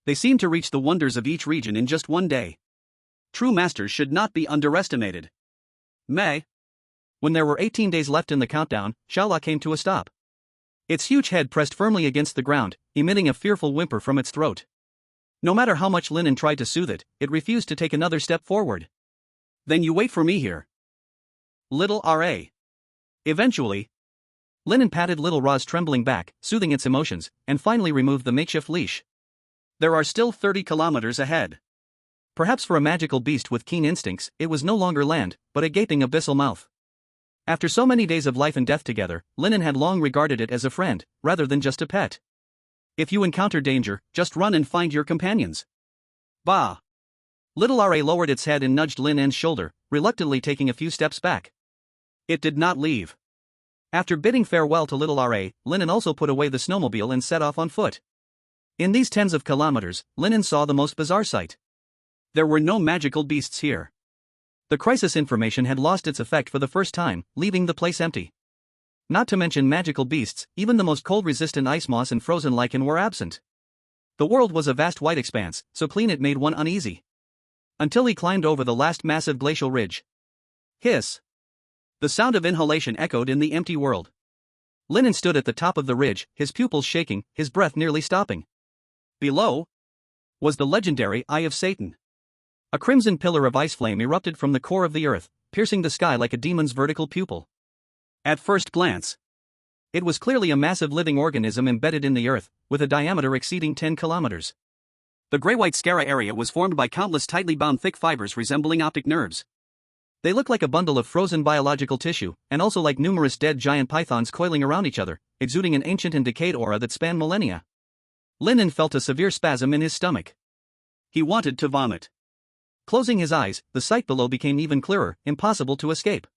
They seemed to reach the wonders of each region in just one day. True masters should not be underestimated. May. When there were 18 days left in the countdown, Xiao La came to a stop. Its huge head pressed firmly against the ground, emitting a fearful whimper from its throat. No matter how much Lin An tried to soothe it, it refused to take another step forward. Then you wait for me here. Little R.A. Eventually, Lin An patted Little Ra's trembling back, soothing its emotions, and finally removed the makeshift leash. There are still 30 kilometers ahead. Perhaps for a magical beast with keen instincts, it was no longer land, but a gaping abyssal mouth. After so many days of life and death together, Lin An had long regarded it as a friend, rather than just a pet. If you encounter danger, just run and find your companions. Bah! Little R.A. lowered its head and nudged Lin An's shoulder, reluctantly taking a few steps back. It did not leave. After bidding farewell to Little R.A., Lin An also put away the snowmobile and set off on foot. In these tens of kilometers, Lin An saw the most bizarre sight. There were no magical beasts here. The crisis information had lost its effect for the first time, leaving the place empty. Not to mention magical beasts, even the most cold-resistant ice moss and frozen lichen were absent. The world was a vast white expanse, so clean it made one uneasy. Until he climbed over the last massive glacial ridge. Hiss! The sound of inhalation echoed in the empty world. Lin An stood at the top of the ridge, his pupils shaking, his breath nearly stopping. Below was the legendary Eye of Satan. A crimson pillar of ice flame erupted from the core of the earth, piercing the sky like a demon's vertical pupil. At first glance, it was clearly a massive living organism embedded in the earth, with a diameter exceeding 10 kilometers. The gray-white scara area was formed by countless tightly bound thick fibers resembling optic nerves. They looked like a bundle of frozen biological tissue, and also like numerous dead giant pythons coiling around each other, exuding an ancient and decayed aura that spanned millennia. Lin An felt a severe spasm in his stomach. He wanted to vomit. Closing his eyes, the sight below became even clearer, impossible to escape.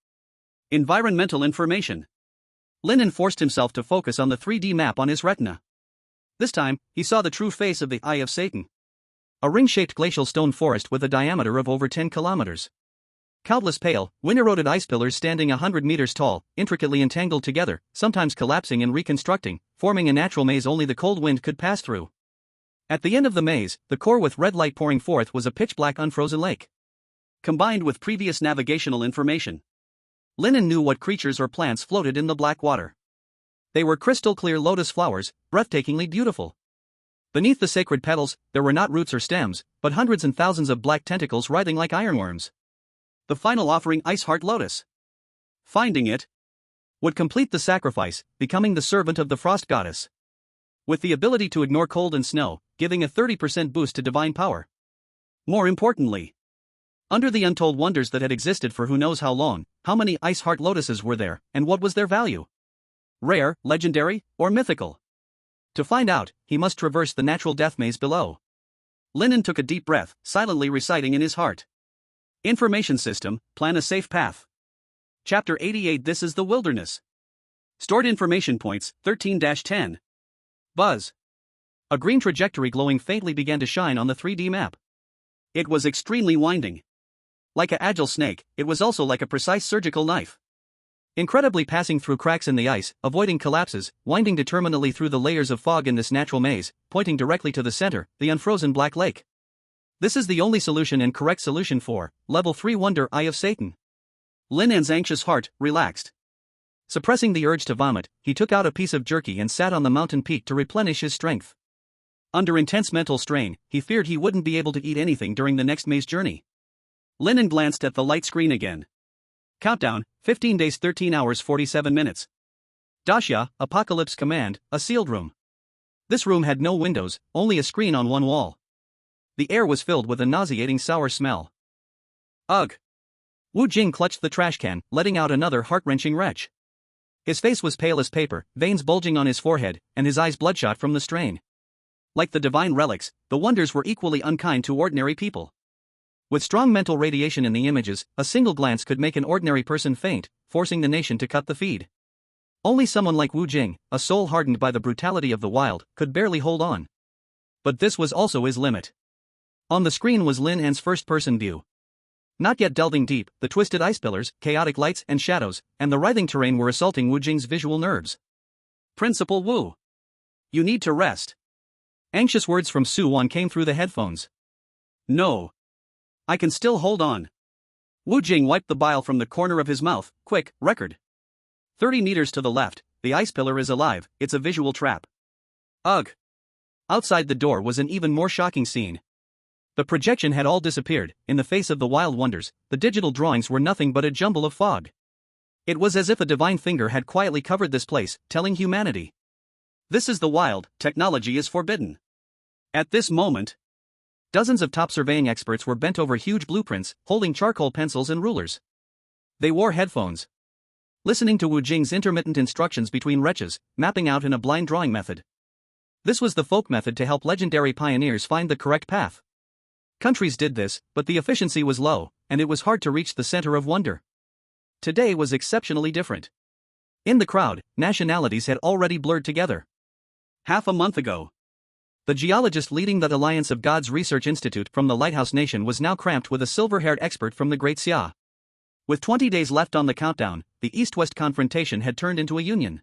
Environmental information. Lin An forced himself to focus on the 3D map on his retina. This time, he saw the true face of the Eye of Satan. A ring-shaped glacial stone forest with a diameter of over 10 kilometers. Countless pale, wind-eroded ice pillars standing 100 meters tall, intricately entangled together, sometimes collapsing and reconstructing, forming a natural maze only the cold wind could pass through. At the end of the maze, the core with red light pouring forth was a pitch-black unfrozen lake. Combined with previous navigational information, Lin An knew what creatures or plants floated in the black water. They were crystal-clear lotus flowers, breathtakingly beautiful. Beneath the sacred petals, there were not roots or stems, but hundreds and thousands of black tentacles writhing like ironworms. The final offering, Ice Heart Lotus. Finding it would complete the sacrifice, becoming the servant of the frost goddess. With the ability to ignore cold and snow, giving a 30% boost to divine power. More importantly, under the untold wonders that had existed for who knows how long, how many Ice Heart Lotuses were there, and what was their value? Rare, legendary, or mythical? To find out, he must traverse the natural death maze below. Lin An took a deep breath, silently reciting in his heart. Information system, plan a safe path. Chapter 88. This is the wilderness. Stored information points, 13-10. Buzz. A green trajectory glowing faintly began to shine on the 3D map. It was extremely winding. Like an agile snake, it was also like a precise surgical knife. Incredibly passing through cracks in the ice, avoiding collapses, winding determinately through the layers of fog in this natural maze, pointing directly to the center, the unfrozen black lake. This is the only solution and correct solution for Level 3 Wonder Eye of Satan. Lin An's anxious heart relaxed. Suppressing the urge to vomit, he took out a piece of jerky and sat on the mountain peak to replenish his strength. Under intense mental strain, he feared he wouldn't be able to eat anything during the next maze journey. Lin An glanced at the light screen again. Countdown, 15 days 13 hours 47 minutes. Daxia, Apocalypse Command, a sealed room. This room had no windows, only a screen on one wall. The air was filled with a nauseating sour smell. Ugh! Wu Jing clutched the trash can, letting out another heart-wrenching retch. His face was pale as paper, veins bulging on his forehead, and his eyes bloodshot from the strain. Like the divine relics, the wonders were equally unkind to ordinary people. With strong mental radiation in the images, a single glance could make an ordinary person faint, forcing the nation to cut the feed. Only someone like Wu Jing, a soul hardened by the brutality of the wild, could barely hold on. But this was also his limit. On the screen was Lin An's first-person view. Not yet delving deep, the twisted ice pillars, chaotic lights and shadows, and the writhing terrain were assaulting Wu Jing's visual nerves. Principal Wu. You need to rest. Anxious words from Su Wan came through the headphones. No. I can still hold on. Wu Jing wiped the bile from the corner of his mouth. Quick, record. 30 meters to the left, the ice pillar is alive, it's a visual trap. Ugh. Outside the door was an even more shocking scene. The projection had all disappeared. In the face of the wild wonders, the digital drawings were nothing but a jumble of fog. It was as if a divine finger had quietly covered this place, telling humanity, this is the wild, technology is forbidden. At this moment, dozens of top surveying experts were bent over huge blueprints, holding charcoal pencils and rulers. They wore headphones. Listening to Wu Jing's intermittent instructions between retches, mapping out in a blind drawing method. This was the folk method to help legendary pioneers find the correct path. Countries did this, but the efficiency was low, and it was hard to reach the center of wonder. Today was exceptionally different. In the crowd, nationalities had already blurred together. Half a month ago, the geologist leading the Alliance of Gods Research Institute from the Lighthouse Nation was now cramped with a silver-haired expert from the Great Xia. With 20 days left on the countdown, the East-West confrontation had turned into a union.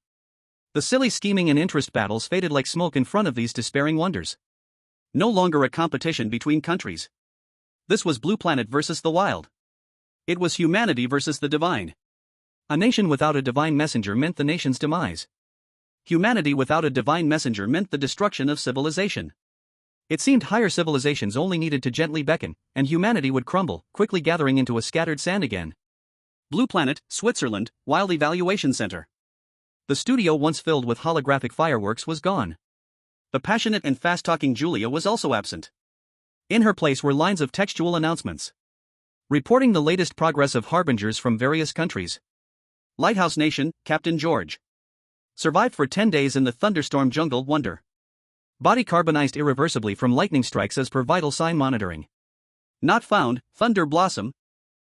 The silly scheming and interest battles faded like smoke in front of these despairing wonders. No longer a competition between countries. This was Blue Planet versus the wild. It was humanity versus the divine. A nation without a divine messenger meant the nation's demise. Humanity without a divine messenger meant the destruction of civilization. It seemed higher civilizations only needed to gently beckon, and humanity would crumble, quickly gathering into a scattered sand again. Blue Planet, Switzerland, Wild Evaluation Center. The studio once filled with holographic fireworks was gone. The passionate and fast-talking Julia was also absent. In her place were lines of textual announcements, reporting the latest progress of harbingers from various countries. Lighthouse Nation, Captain George. Survived for 10 days in the thunderstorm jungle wonder. Body carbonized irreversibly from lightning strikes as per vital sign monitoring. Not found, Thunder Blossom.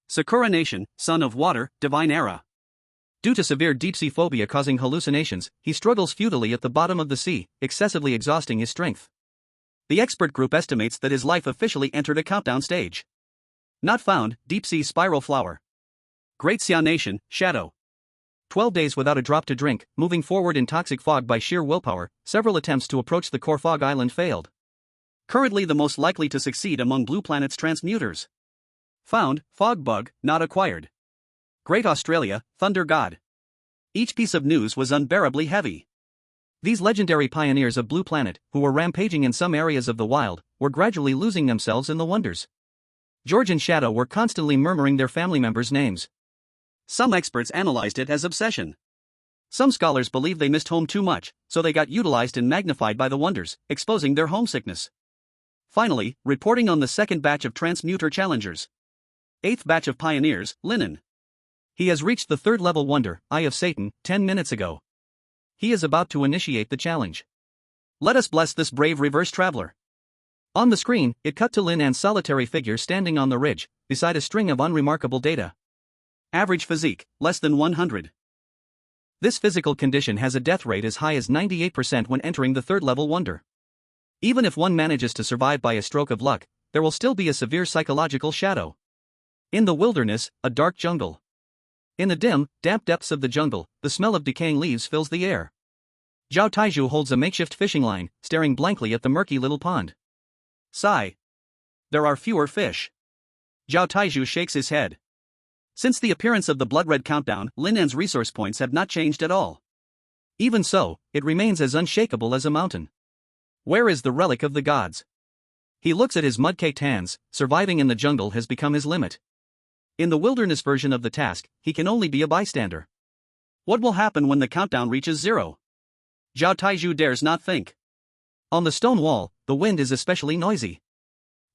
Sakura Nation, Son of Water, Divine Era. Due to severe deep-sea phobia causing hallucinations, he struggles futilely at the bottom of the sea, excessively exhausting his strength. The expert group estimates that his life officially entered a countdown stage. Not found, Deep-Sea Spiral Flower. Great Xia Nation, Shadow. 12 days without a drop to drink, moving forward in toxic fog by sheer willpower, several attempts to approach the core fog island failed. Currently the most likely to succeed among Blue Planet's transmuters. Found, Fog Bug, not acquired. Great Australia, Thunder God. Each piece of news was unbearably heavy. These legendary pioneers of Blue Planet, who were rampaging in some areas of the wild, were gradually losing themselves in the wonders. George and Shadow were constantly murmuring their family members' names. Some experts analyzed it as obsession. Some scholars believe they missed home too much, so they got utilized and magnified by the wonders, exposing their homesickness. Finally, reporting on the second batch of transmuter challengers. 8th batch of pioneers, Lin An. He has reached the 3rd level wonder, Eye of Satan, 10 minutes ago. He is about to initiate the challenge. Let us bless this brave reverse traveler. On the screen, it cut to Lin An's solitary figure standing on the ridge, beside a string of unremarkable data. Average physique, less than 100. This physical condition has a death rate as high as 98% when entering the 3rd level wonder. Even if one manages to survive by a stroke of luck, there will still be a severe psychological shadow. In the wilderness, a dark jungle. In the dim, damp depths of the jungle, the smell of decaying leaves fills the air. Zhao Taizhu holds a makeshift fishing line, staring blankly at the murky little pond. Sigh. There are fewer fish. Zhao Taizhu shakes his head. Since the appearance of the blood-red countdown, Lin An's resource points have not changed at all. Even so, it remains as unshakable as a mountain. Where is the relic of the gods? He looks at his mud-caked hands. Surviving in the jungle has become his limit. In the wilderness version of the task, he can only be a bystander. What will happen when the countdown reaches 0? Zhao Taizhu dares not think. On the stone wall, the wind is especially noisy.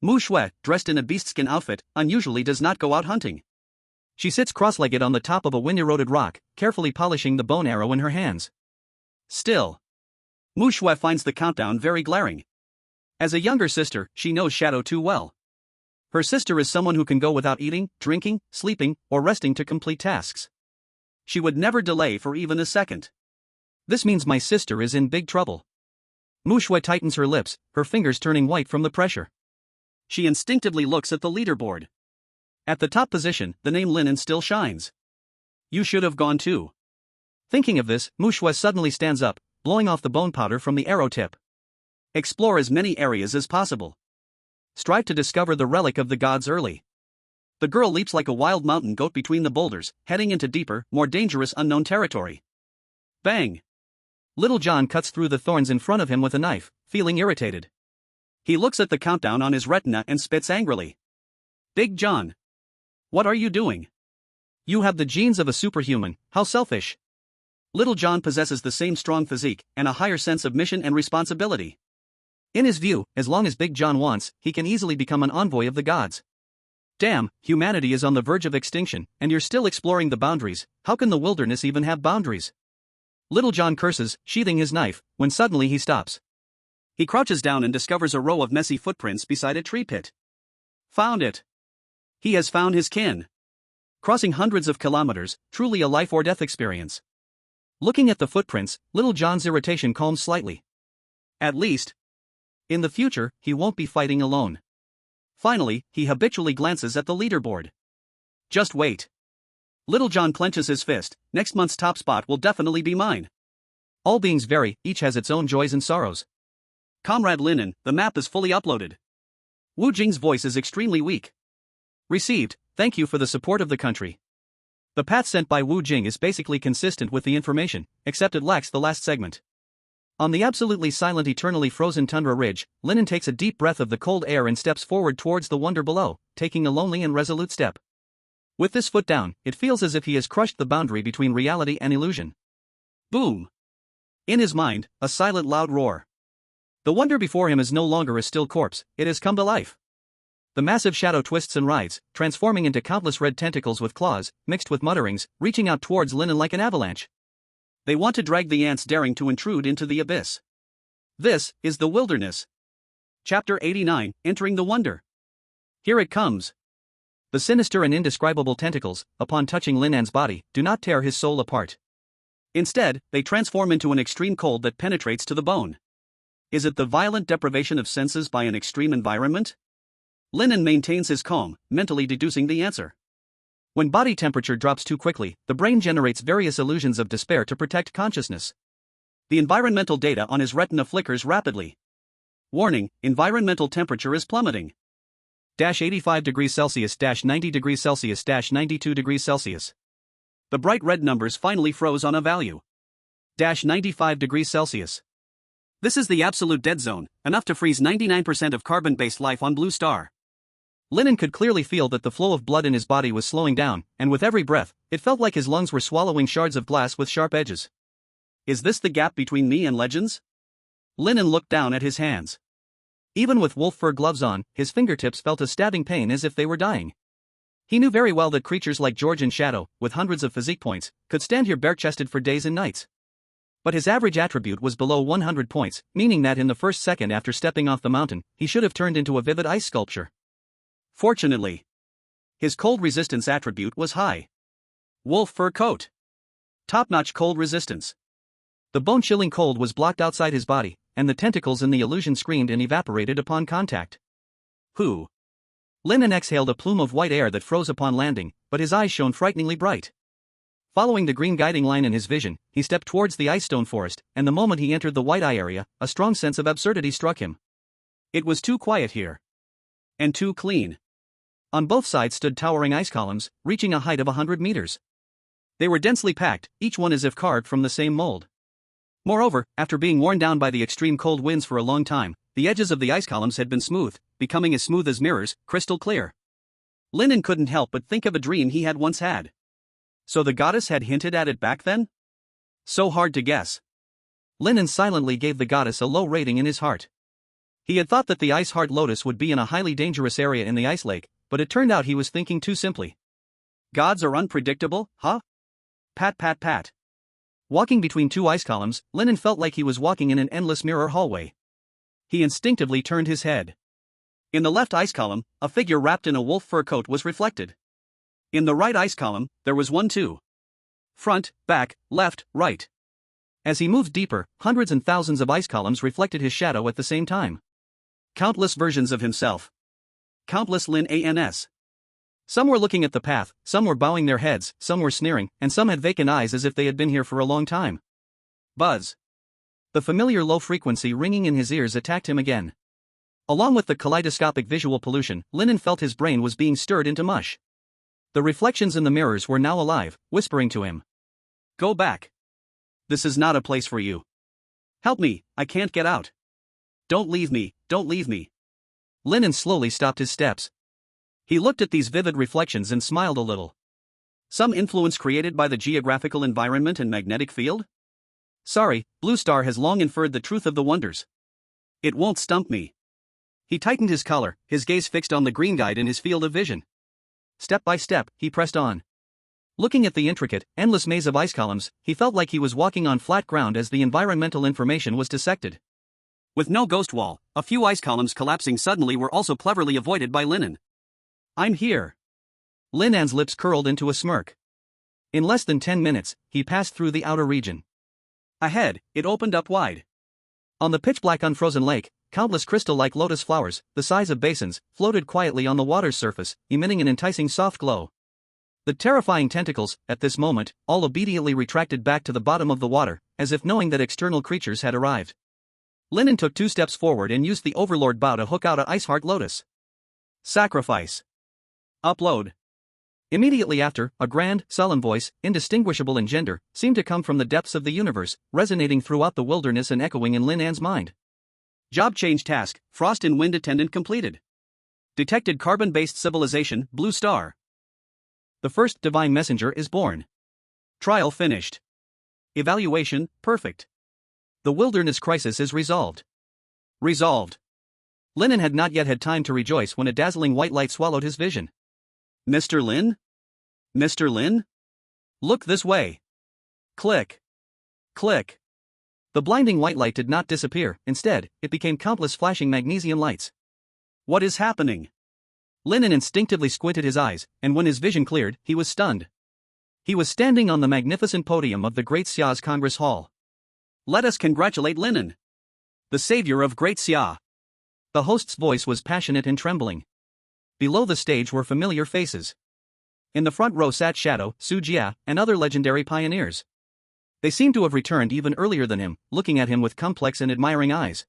Mu Shui, dressed in a beastskin outfit, unusually does not go out hunting. She sits cross-legged on the top of a wind-eroded rock, carefully polishing the bone arrow in her hands. Still, Mu Shui finds the countdown very glaring. As a younger sister, she knows Shadow too well. Her sister is someone who can go without eating, drinking, sleeping, or resting to complete tasks. She would never delay for even a second. This means my sister is in big trouble. Mu Shui tightens her lips, her fingers turning white from the pressure. She instinctively looks at the leaderboard. At the top position, the name Lin An still shines. You should have gone too. Thinking of this, Mu Shui suddenly stands up, blowing off the bone powder from the arrow tip. Explore as many areas as possible. Strive to discover the relic of the gods early. The girl leaps like a wild mountain goat between the boulders, heading into deeper, more dangerous unknown territory. Bang! Little John cuts through the thorns in front of him with a knife, feeling irritated. He looks at the countdown on his retina and spits angrily. Big John! What are you doing? You have the genes of a superhuman, how selfish. Little John possesses the same strong physique and a higher sense of mission and responsibility. In his view, as long as Big John wants, he can easily become an envoy of the gods. Damn, humanity is on the verge of extinction, and you're still exploring the boundaries. How can the wilderness even have boundaries? Little John curses, sheathing his knife, when suddenly he stops. He crouches down and discovers a row of messy footprints beside a tree pit. Found it. He has found his kin. Crossing hundreds of kilometers, truly a life-or-death experience. Looking at the footprints, Little John's irritation calms slightly. At least, in the future, he won't be fighting alone. Finally, he habitually glances at the leaderboard. Just wait. Little John clenches his fist. Next month's top spot will definitely be mine. All beings vary, each has its own joys and sorrows. Comrade Lin An, the map is fully uploaded. Wu Jing's voice is extremely weak. Received, thank you for the support of the country. The path sent by Wu Jing is basically consistent with the information, except it lacks the last segment. On the absolutely silent eternally frozen tundra ridge, Lin An takes a deep breath of the cold air and steps forward towards the wonder below, taking a lonely and resolute step. With this foot down, it feels as if he has crushed the boundary between reality and illusion. Boom! In his mind, a silent loud roar. The wonder before him is no longer a still corpse, it has come to life. The massive shadow twists and writhes, transforming into countless red tentacles with claws, mixed with mutterings, reaching out towards Lin An like an avalanche. They want to drag the ants daring to intrude into the abyss. This is the wilderness. Chapter 89, Entering the Wonder. Here it comes. The sinister and indescribable tentacles, upon touching Lin An's body, do not tear his soul apart. Instead, they transform into an extreme cold that penetrates to the bone. Is it the violent deprivation of senses by an extreme environment? Lin An maintains his calm, mentally deducing the answer. When body temperature drops too quickly, the brain generates various illusions of despair to protect consciousness. The environmental data on his retina flickers rapidly. Warning, environmental temperature is plummeting. 85 degrees Celsius, 90 degrees Celsius, 92 degrees Celsius. The bright red numbers finally froze on a value. 95 degrees Celsius. This is the absolute dead zone, enough to freeze 99% of carbon-based life on Blue Star. Lin An could clearly feel that the flow of blood in his body was slowing down, and with every breath, it felt like his lungs were swallowing shards of glass with sharp edges. Is this the gap between me and legends? Lin An looked down at his hands. Even with wolf fur gloves on, his fingertips felt a stabbing pain as if they were dying. He knew very well that creatures like George and Shadow, with hundreds of physique points, could stand here bare-chested for days and nights. But his average attribute was below 100 points, meaning that in the first second after stepping off the mountain, he should have turned into a vivid ice sculpture. Fortunately, his cold resistance attribute was high. Wolf fur coat. Top-notch cold resistance. The bone-chilling cold was blocked outside his body, and the tentacles in the illusion screamed and evaporated upon contact. Who? Lin An exhaled a plume of white air that froze upon landing, but his eyes shone frighteningly bright. Following the green guiding line in his vision, he stepped towards the ice stone forest, and the moment he entered the white eye area, a strong sense of absurdity struck him. It was too quiet here. And too clean. On both sides stood towering ice columns, reaching a height of 100 meters. They were densely packed, each one as if carved from the same mold. Moreover, after being worn down by the extreme cold winds for a long time, the edges of the ice columns had been smoothed, becoming as smooth as mirrors, crystal clear. Lin An couldn't help but think of a dream he had once had. So the goddess had hinted at it back then? So hard to guess. Lin An silently gave the goddess a low rating in his heart. He had thought that the ice heart lotus would be in a highly dangerous area in the ice lake, but it turned out he was thinking too simply. Gods are unpredictable, huh? Pat pat pat. Walking between two ice columns, Lin An felt like he was walking in an endless mirror hallway. He instinctively turned his head. In the left ice column, a figure wrapped in a wolf fur coat was reflected. In the right ice column, there was one too. Front, back, left, right. As he moved deeper, hundreds and thousands of ice columns reflected his shadow at the same time. Countless versions of himself. Countless Lin Ans. Some were looking at the path, some were bowing their heads, some were sneering, and some had vacant eyes as if they had been here for a long time. Buzz. The familiar low frequency ringing in his ears attacked him again. Along with the kaleidoscopic visual pollution, Lin An felt his brain was being stirred into mush. The reflections in the mirrors were now alive, whispering to him. Go back. This is not a place for you. Help me, I can't get out. Don't leave me, don't leave me. Lin An slowly stopped his steps. He looked at these vivid reflections and smiled a little. Some influence created by the geographical environment and magnetic field? Sorry, Blue Star has long inferred the truth of the wonders. It won't stump me. He tightened his collar, his gaze fixed on the green guide in his field of vision. Step by step, he pressed on. Looking at the intricate, endless maze of ice columns, he felt like he was walking on flat ground as the environmental information was dissected. With no ghost wall, a few ice columns collapsing suddenly were also cleverly avoided by Lin An. I'm here. Lin An's lips curled into a smirk. In less than 10 minutes, he passed through the outer region. Ahead, it opened up wide. On the pitch-black unfrozen lake, countless crystal-like lotus flowers, the size of basins, floated quietly on the water's surface, emitting an enticing soft glow. The terrifying tentacles, at this moment, all obediently retracted back to the bottom of the water, as if knowing that external creatures had arrived. Lin An took 2 steps forward and used the Overlord bow to hook out a ice heart lotus. Sacrifice. Upload. Immediately after, a grand, solemn voice, indistinguishable in gender, seemed to come from the depths of the universe, resonating throughout the wilderness and echoing in Lin An's mind. Job change task, Frost and Wind Attendant completed. Detected carbon-based civilization, Blue Star. The first divine messenger is born. Trial finished. Evaluation, perfect. The wilderness crisis is resolved. Resolved. Lin An had not yet had time to rejoice when a dazzling white light swallowed his vision. Mr. Lin? Mr. Lin? Look this way. Click. Click. The blinding white light did not disappear, instead, it became countless flashing magnesium lights. What is happening? Lin An instinctively squinted his eyes, and when his vision cleared, he was stunned. He was standing on the magnificent podium of the Great Xia's Congress Hall. Let us congratulate Lin An, the savior of Great Xia. The host's voice was passionate and trembling. Below the stage were familiar faces. In the front row sat Shadow, Su Jia, and other legendary pioneers. They seemed to have returned even earlier than him, looking at him with complex and admiring eyes.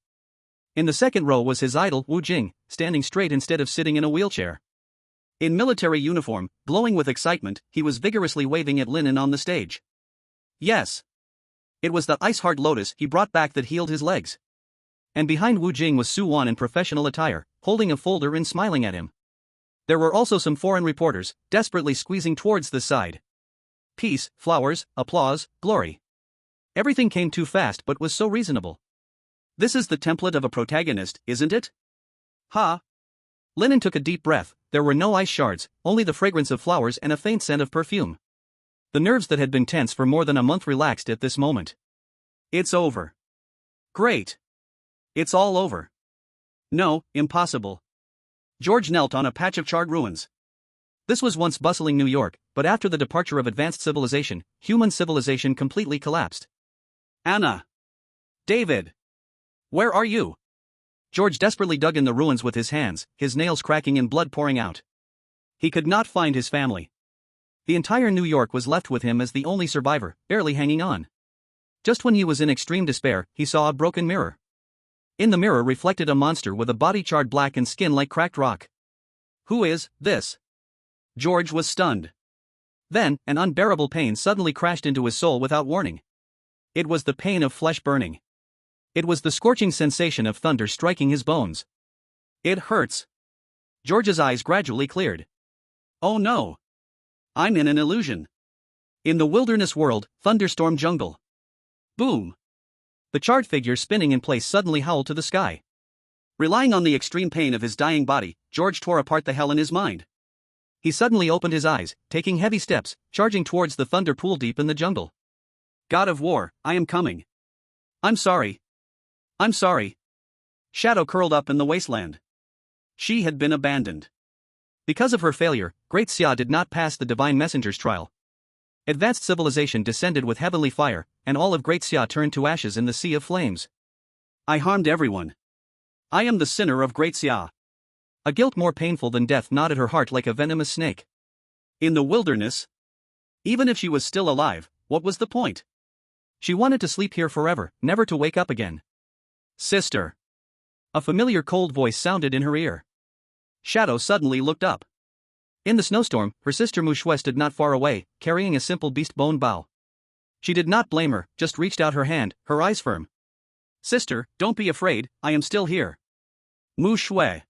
In the second row was his idol, Wu Jing, standing straight instead of sitting in a wheelchair. In military uniform, glowing with excitement, he was vigorously waving at Lin An on the stage. Yes. It was the ice heart lotus he brought back that healed his legs. And behind Wu Jing was Su Wan in professional attire, holding a folder and smiling at him. There were also some foreign reporters, desperately squeezing towards the side. Peace, flowers, applause, glory. Everything came too fast but was so reasonable. This is the template of a protagonist, isn't it? Ha! Lin An took a deep breath. There were no ice shards, only the fragrance of flowers and a faint scent of perfume. The nerves that had been tense for more than a month relaxed at this moment. It's over. Great. It's all over. No, impossible. George knelt on a patch of charred ruins. This was once bustling New York, but after the departure of advanced civilization, human civilization completely collapsed. Anna. David. Where are you? George desperately dug in the ruins with his hands, his nails cracking and blood pouring out. He could not find his family. The entire New York was left with him as the only survivor, barely hanging on. Just when he was in extreme despair, he saw a broken mirror. In the mirror reflected a monster with a body charred black and skin like cracked rock. Who is this? George was stunned. Then, an unbearable pain suddenly crashed into his soul without warning. It was the pain of flesh burning. It was the scorching sensation of thunder striking his bones. It hurts. George's eyes gradually cleared. Oh no! I'm in an illusion. In the wilderness world, thunderstorm jungle. Boom! The charred figure spinning in place suddenly howled to the sky. Relying on the extreme pain of his dying body, George tore apart the hell in his mind. He suddenly opened his eyes, taking heavy steps, charging towards the thunder pool deep in the jungle. God of War, I am coming. I'm sorry. I'm sorry. Shadow curled up in the wasteland. She had been abandoned. Because of her failure, Great Xia did not pass the Divine Messenger's trial. Advanced civilization descended with heavenly fire, and all of Great Xia turned to ashes in the sea of flames. I harmed everyone. I am the sinner of Great Xia. A guilt more painful than death gnawed at her heart like a venomous snake. In the wilderness? Even if she was still alive, what was the point? She wanted to sleep here forever, never to wake up again. Sister. A familiar cold voice sounded in her ear. Shadow suddenly looked up. In the snowstorm, her sister Mushue stood not far away, carrying a simple beast bone bow. She did not blame her, just reached out her hand, her eyes firm. Sister, don't be afraid, I am still here. Mushue.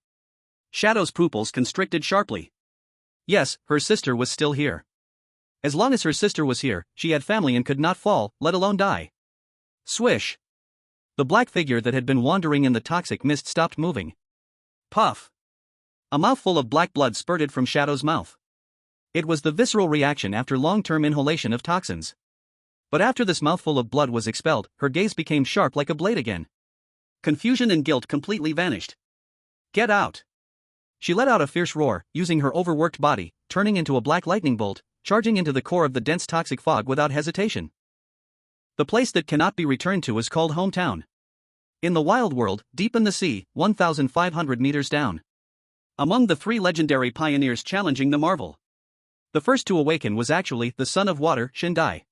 Shadow's pupils constricted sharply. Yes, her sister was still here. As long as her sister was here, she had family and could not fall, let alone die. Swish. The black figure that had been wandering in the toxic mist stopped moving. Puff. A mouthful of black blood spurted from Shadow's mouth. It was the visceral reaction after long-term inhalation of toxins. But after this mouthful of blood was expelled, her gaze became sharp like a blade again. Confusion and guilt completely vanished. Get out! She let out a fierce roar, using her overworked body, turning into a black lightning bolt, charging into the core of the dense toxic fog without hesitation. The place that cannot be returned to is called hometown. In the wild world, deep in the sea, 1,500 meters down. Among the 3 legendary pioneers challenging the marvel. The first to awaken was actually the son of water, Shindai.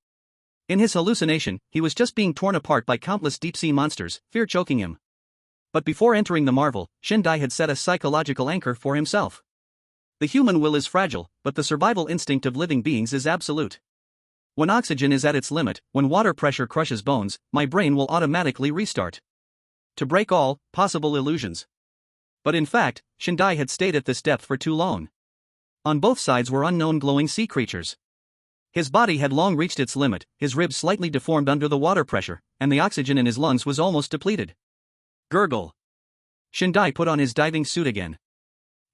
In his hallucination, he was just being torn apart by countless deep-sea monsters, fear choking him. But before entering the marvel, Shindai had set a psychological anchor for himself. The human will is fragile, but the survival instinct of living beings is absolute. When oxygen is at its limit, when water pressure crushes bones, my brain will automatically restart. To break all possible illusions. But in fact, Shindai had stayed at this depth for too long. On both sides were unknown glowing sea creatures. His body had long reached its limit, his ribs slightly deformed under the water pressure, and the oxygen in his lungs was almost depleted. Gurgle. Shindai put on his diving suit again.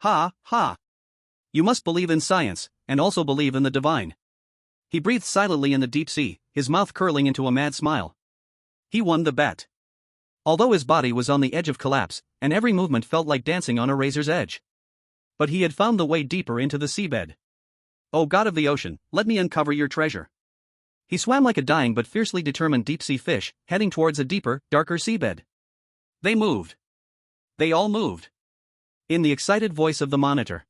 Ha, ha. You must believe in science, and also believe in the divine. He breathed silently in the deep sea, his mouth curling into a mad smile. He won the bet. Although his body was on the edge of collapse, and every movement felt like dancing on a razor's edge. But he had found the way deeper into the seabed. O God of the ocean, let me uncover your treasure. He swam like a dying but fiercely determined deep-sea fish, heading towards a deeper, darker seabed. They moved. They all moved. In the excited voice of the monitor.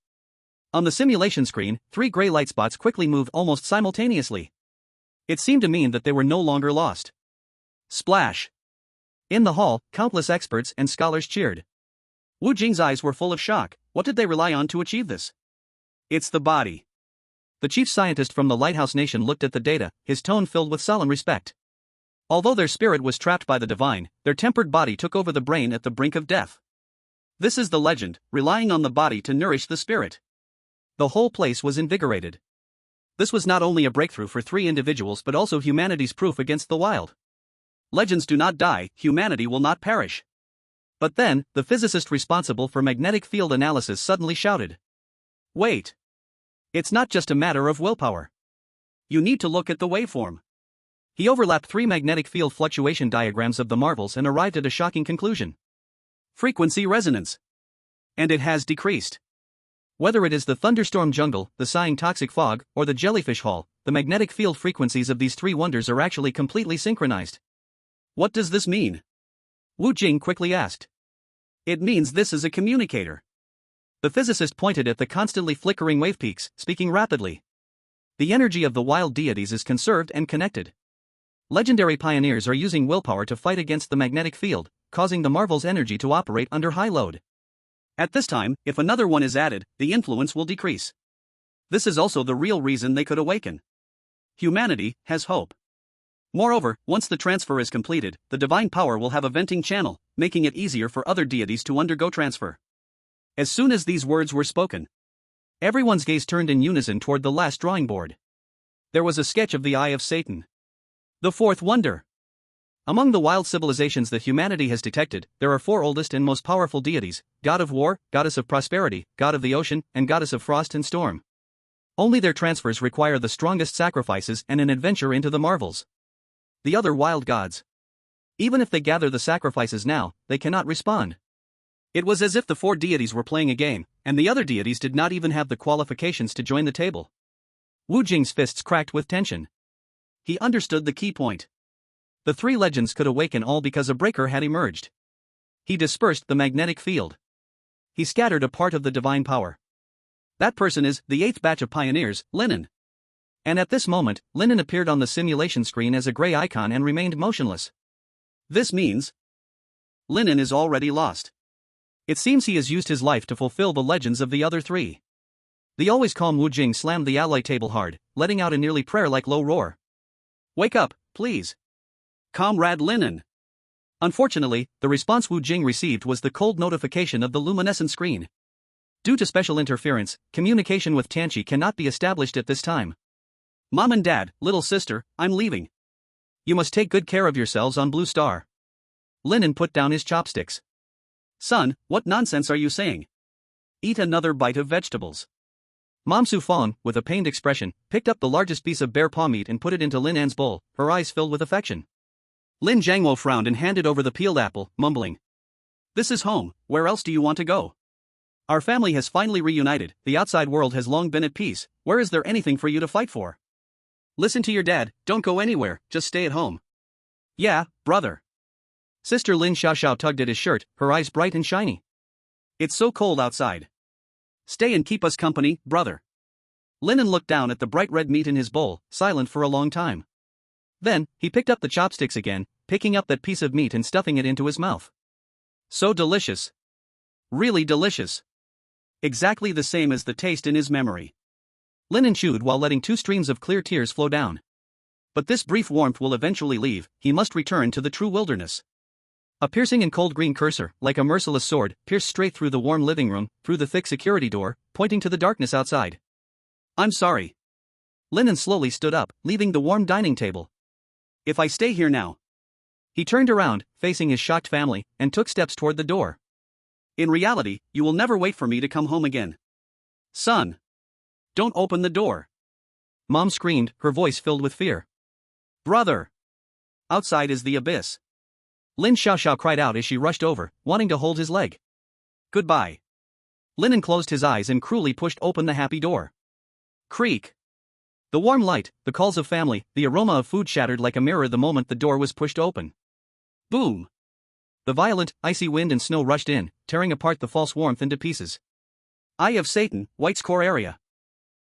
On the simulation screen, 3 gray light spots quickly moved almost simultaneously. It seemed to mean that they were no longer lost. Splash. In the hall, countless experts and scholars cheered. Wu Jing's eyes were full of shock. What did they rely on to achieve this? It's the body. The chief scientist from the Lighthouse Nation looked at the data, his tone filled with solemn respect. Although their spirit was trapped by the divine, their tempered body took over the brain at the brink of death. This is the legend, relying on the body to nourish the spirit. The whole place was invigorated. This was not only a breakthrough for 3 individuals but also humanity's proof against the wild. Legends do not die, humanity will not perish. But then, the physicist responsible for magnetic field analysis suddenly shouted. Wait. It's not just a matter of willpower. You need to look at the waveform. He overlapped 3 magnetic field fluctuation diagrams of the marvels and arrived at a shocking conclusion. Frequency resonance. And it has decreased. Whether it is the thunderstorm jungle, the sighing toxic fog, or the jellyfish hall, the magnetic field frequencies of these 3 wonders are actually completely synchronized. What does this mean? Wu Jing quickly asked. It means this is a communicator. The physicist pointed at the constantly flickering wave peaks, speaking rapidly. The energy of the wild deities is conserved and connected. Legendary pioneers are using willpower to fight against the magnetic field, causing the marvel's energy to operate under high load. At this time, if another one is added, the influence will decrease. This is also the real reason they could awaken. Humanity has hope. Moreover, once the transfer is completed, the divine power will have a venting channel, making it easier for other deities to undergo transfer. As soon as these words were spoken, everyone's gaze turned in unison toward the last drawing board. There was a sketch of the Eye of Satan. The fourth wonder. Among the wild civilizations that humanity has detected, there are 4 oldest and most powerful deities: God of War, Goddess of Prosperity, God of the Ocean, and Goddess of Frost and Storm. Only their transfers require the strongest sacrifices and an adventure into the marvels. The other wild gods, even if they gather the sacrifices now, they cannot respond. It was as if the 4 deities were playing a game, and the other deities did not even have the qualifications to join the table. Wu Jing's fists cracked with tension. He understood the key point. The 3 legends could awaken all because a breaker had emerged. He dispersed the magnetic field. He scattered a part of the divine power. That person is the 8th batch of pioneers, Lin An. And at this moment, Lin An appeared on the simulation screen as a gray icon and remained motionless. This means Lin An is already lost. It seems he has used his life to fulfill the legends of the other 3. The always calm Wu Jing slammed the alloy table hard, letting out a nearly prayer-like low roar. "Wake up, please, Comrade Lin An." Unfortunately, the response Wu Jing received was the cold notification of the luminescent screen. Due to special interference, communication with Tianqi cannot be established at this time. "Mom and Dad, little sister, I'm leaving. You must take good care of yourselves on Blue Star." Lin An put down his chopsticks. "Son, what nonsense are you saying? Eat another bite of vegetables." Mom Su Fong, with a pained expression, picked up the largest piece of bear paw meat and put it into Lin An's bowl, her eyes filled with affection. Lin Jiangwo frowned and handed over the peeled apple, mumbling, "This is home, where else do you want to go? Our family has finally reunited, the outside world has long been at peace, where is there anything for you to fight for? Listen to your dad, don't go anywhere, just stay at home." "Yeah, brother." Sister Lin Xiaoxiao tugged at his shirt, her eyes bright and shiny. "It's so cold outside. Stay and keep us company, brother." Lin An looked down at the bright red meat in his bowl, silent for a long time. Then, he picked up the chopsticks again, picking up that piece of meat and stuffing it into his mouth. So delicious. Really delicious. Exactly the same as the taste in his memory. Lin An chewed while letting 2 streams of clear tears flow down. But this brief warmth will eventually leave, he must return to the true wilderness. A piercing and cold green cursor, like a merciless sword, pierced straight through the warm living room, through the thick security door, pointing to the darkness outside. "I'm sorry." Lin An slowly stood up, leaving the warm dining table. "If I stay here now." He turned around, facing his shocked family, and took steps toward the door. "In reality, you will never wait for me to come home again. Son. Don't open the door." Mom screamed, her voice filled with fear. "Brother. Outside is the abyss." Lin Xiaoxiao cried out as she rushed over, wanting to hold his leg. "Goodbye." Lin An closed his eyes and cruelly pushed open the happy door. Creak. The warm light, the calls of family, the aroma of food shattered like a mirror the moment the door was pushed open. Boom. The violent, icy wind and snow rushed in, tearing apart the false warmth into pieces. Eye of Satan, White's core area.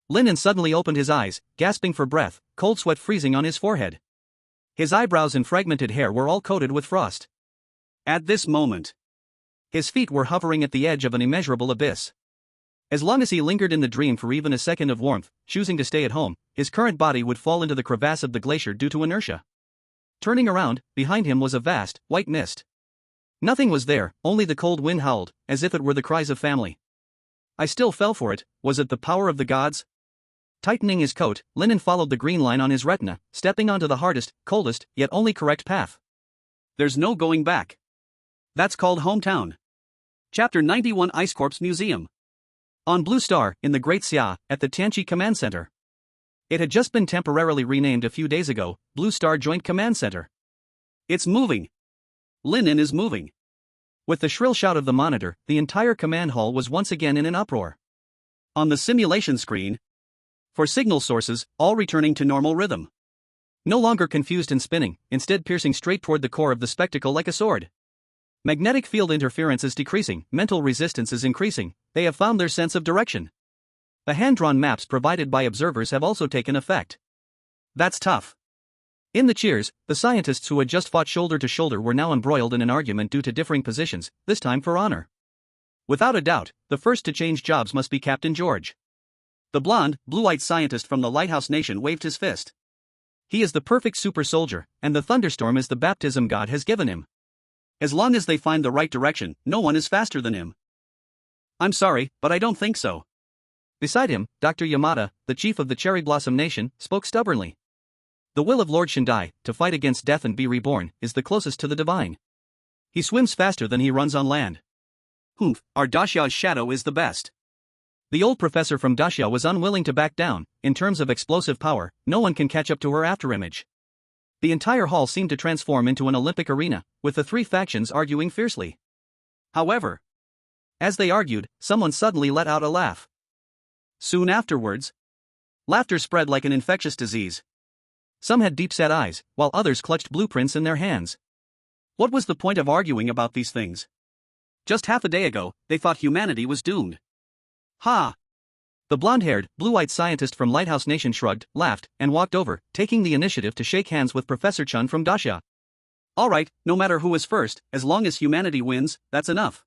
Lin An suddenly opened his eyes, gasping for breath, cold sweat freezing on his forehead. His eyebrows and fragmented hair were all coated with frost. At this moment, his feet were hovering at the edge of an immeasurable abyss. As long as he lingered in the dream for even a second of warmth, choosing to stay at home, his current body would fall into the crevasse of the glacier due to inertia. Turning around, behind him was a vast, white mist. Nothing was there, only the cold wind howled, as if it were the cries of family. I still fell for it. Was it the power of the gods? Tightening his coat, Lin An followed the green line on his retina, stepping onto the hardest, coldest, yet only correct path. There's no going back. That's called hometown. Chapter 91 Ice Corps Museum. On Blue Star, in the Great Xia, at the Tianqi Command Center. It had just been temporarily renamed a few days ago, Blue Star Joint Command Center. It's moving. Lin An is moving. With the shrill shout of the monitor, the entire command hall was once again in an uproar. On the simulation screen, for signal sources, all returning to normal rhythm. No longer confused and spinning, instead piercing straight toward the core of the spectacle like a sword. Magnetic field interference is decreasing, mental resistance is increasing, they have found their sense of direction. The hand-drawn maps provided by observers have also taken effect. That's tough. In the cheers, the scientists who had just fought shoulder to shoulder were now embroiled in an argument due to differing positions, this time for honor. Without a doubt, the first to change jobs must be Captain George. The blonde, blue-eyed scientist from the Lighthouse Nation waved his fist. He is the perfect super soldier, and the thunderstorm is the baptism God has given him. As long as they find the right direction, no one is faster than him. I'm sorry, but I don't think so. Beside him, Dr. Yamada, the chief of the Cherry Blossom Nation, spoke stubbornly. The will of Lord Shindai, to fight against death and be reborn, is the closest to the divine. He swims faster than he runs on land. Humph, our Daxia's shadow is the best. The old professor from Daxia was unwilling to back down. In terms of explosive power, no one can catch up to her afterimage. The entire hall seemed to transform into an Olympic arena, with the three factions arguing fiercely. However, as they argued, someone suddenly let out a laugh. Soon afterwards, laughter spread like an infectious disease. Some had deep-set eyes, while others clutched blueprints in their hands. What was the point of arguing about these things? Just half a day ago, they thought humanity was doomed. Ha! The blonde-haired, blue-eyed scientist from Lighthouse Nation shrugged, laughed, and walked over, taking the initiative to shake hands with Professor Chun from Daxia. Alright, no matter who is first, as long as humanity wins, that's enough.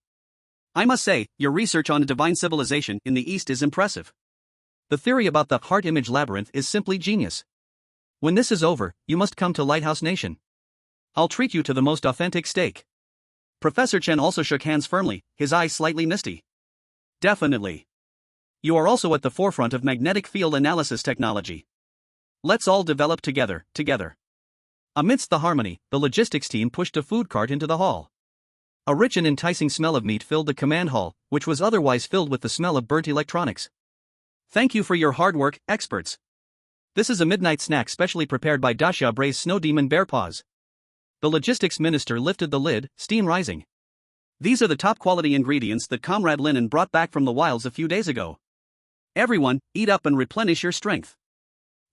I must say, your research on a divine civilization in the East is impressive. The theory about the heart image labyrinth is simply genius. When this is over, you must come to Lighthouse Nation. I'll treat you to the most authentic steak. Professor Chen also shook hands firmly, his eyes slightly misty. Definitely. You are also at the forefront of magnetic field analysis technology. Let's all develop together. Amidst the harmony, the logistics team pushed a food cart into the hall. A rich and enticing smell of meat filled the command hall, which was otherwise filled with the smell of burnt electronics. Thank you for your hard work, experts. This is a midnight snack specially prepared by Daxia Braised Snow Demon Bear Paws. The logistics minister lifted the lid, steam rising. These are the top quality ingredients that Comrade Lin An brought back from the wilds a few days ago. Everyone, eat up and replenish your strength.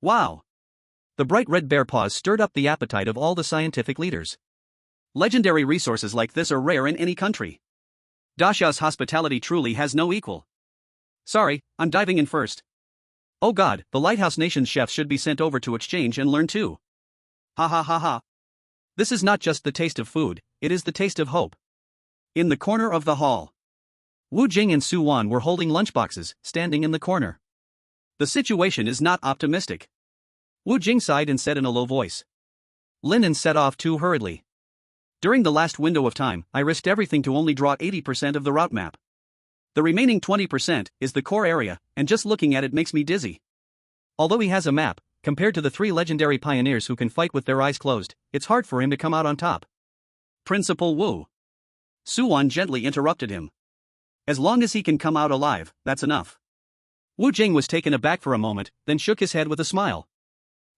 Wow! The bright red bear paws stirred up the appetite of all the scientific leaders. Legendary resources like this are rare in any country. Daxia's hospitality truly has no equal. Sorry, I'm diving in first. Oh god, the Lighthouse Nation's chefs should be sent over to exchange and learn too. Ha ha ha ha. This is not just the taste of food, it is the taste of hope. In the corner of the hall, Wu Jing and Su Wan were holding lunchboxes, standing in the corner. The situation is not optimistic. Wu Jing sighed and said in a low voice. Lin An set off too hurriedly. During the last window of time, I risked everything to only draw 80% of the route map. The remaining 20% is the core area, and just looking at it makes me dizzy. Although he has a map, compared to the three legendary pioneers who can fight with their eyes closed, it's hard for him to come out on top. Principal Wu. Su Wan gently interrupted him. As long as he can come out alive, that's enough. Wu Jing was taken aback for a moment, then shook his head with a smile.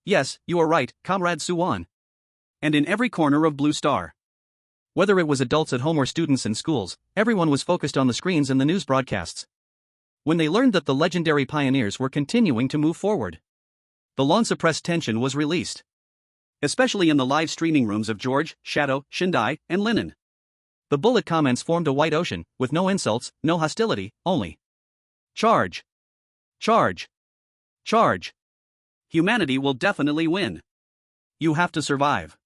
Yes, you are right, Comrade Su Wan. And in every corner of Blue Star. Whether it was adults at home or students in schools, everyone was focused on the screens and the news broadcasts. When they learned that the legendary pioneers were continuing to move forward, the long-suppressed tension was released. Especially in the live streaming rooms of George, Shadow, Shindai, and Lin An. The bullet comments formed a white ocean, with no insults, no hostility, only charge. Charge. Charge. Humanity will definitely win. You have to survive.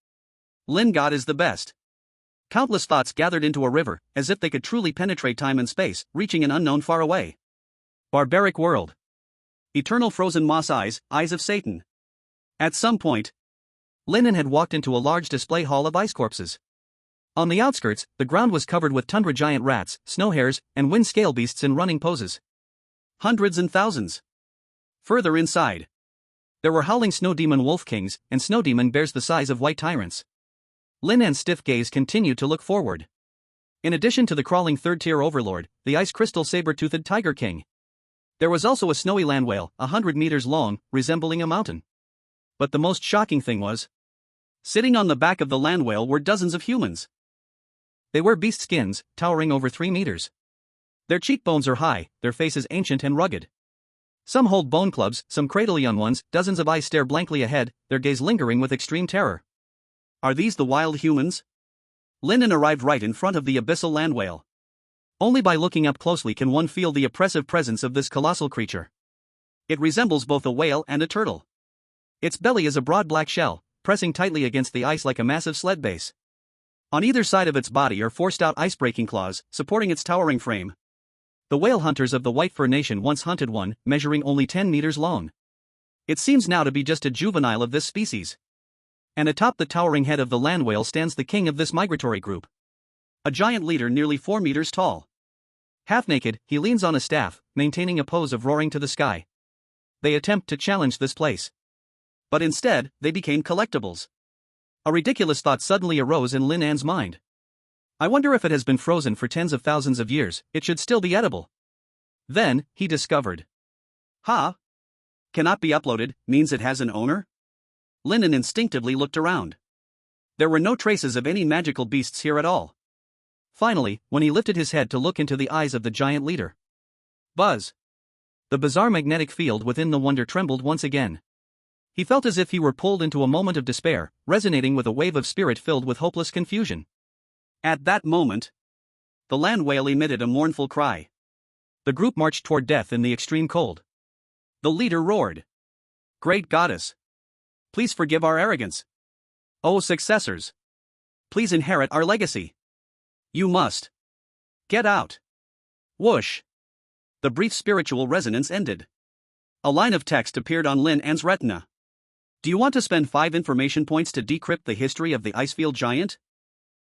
Lin God is the best. Countless thoughts gathered into a river, as if they could truly penetrate time and space, reaching an unknown far away. Barbaric world. Eternal frozen moss eyes, eyes of Satan. At some point, Lin An had walked into a large display hall of ice corpses. On the outskirts, the ground was covered with tundra giant rats, snow hares, and wind scale beasts in running poses. Hundreds and thousands. Further inside, there were howling snow demon wolf kings, and snow demon bears the size of white tyrants. Lin An's stiff gaze continued to look forward. In addition to the crawling third-tier overlord, the ice crystal saber-toothed tiger king, there was also a snowy land whale, 100 meters long, resembling a mountain. But the most shocking thing was, sitting on the back of the land whale were dozens of humans. They wear beast skins, towering over 3 meters. Their cheekbones are high, their faces ancient and rugged. Some hold bone clubs, some cradle young ones, dozens of eyes stare blankly ahead, their gaze lingering with extreme terror. Are these the wild humans? Lin An arrived right in front of the abyssal land whale. Only by looking up closely can one feel the oppressive presence of this colossal creature. It resembles both a whale and a turtle. Its belly is a broad black shell, pressing tightly against the ice like a massive sled base. On either side of its body are 4 stout ice-breaking claws, supporting its towering frame, The whale hunters of the White Fur Nation once hunted one, measuring only 10 meters long. It seems now to be just a juvenile of this species. And atop the towering head of the land whale stands the king of this migratory group. A giant leader nearly 4 meters tall. Half naked, he leans on a staff, maintaining a pose of roaring to the sky. They attempt to challenge this place. But instead, they became collectibles. A ridiculous thought suddenly arose in Lin An's mind. I wonder if it has been frozen for tens of thousands of years, it should still be edible. Then, he discovered. Cannot be uploaded, means it has an owner? Lin An instinctively looked around. There were no traces of any magical beasts here at all. Finally, when he lifted his head to look into the eyes of the giant leader. Buzz! The bizarre magnetic field within the wonder trembled once again. He felt as if he were pulled into a moment of despair, resonating with a wave of spirit filled with hopeless confusion. At that moment, the land whale emitted a mournful cry. The group marched toward death in the extreme cold. The leader roared. Great goddess! Please forgive our arrogance. Oh successors! Please inherit our legacy. You must. Get out. Whoosh! The brief spiritual resonance ended. A line of text appeared on Lin An's retina. Do you want to spend 5 information points to decrypt the history of the Icefield Giant?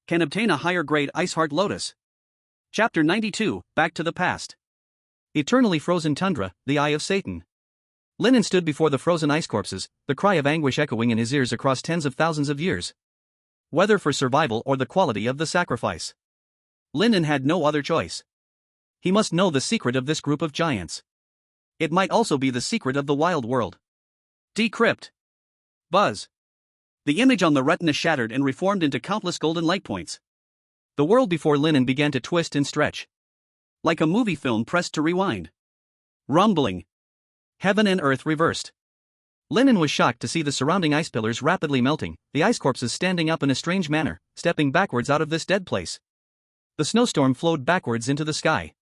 Can obtain a higher grade Iceheart Lotus. Chapter 92, Back to the Past. Eternally frozen tundra, the eye of Satan. Lin An stood before the frozen ice corpses, the cry of anguish echoing in his ears across tens of thousands of years. Whether for survival or the quality of the sacrifice, Lin An had no other choice. He must know the secret of this group of giants. It might also be the secret of the wild world. Decrypt. Buzz. The image on the retina shattered and reformed into countless golden light points. The world before Lin An began to twist and stretch. Like a movie film pressed to rewind. Rumbling. Heaven and earth reversed. Lin An was shocked to see the surrounding ice pillars rapidly melting, the ice corpses standing up in a strange manner, stepping backwards out of this dead place. The snowstorm flowed backwards into the sky.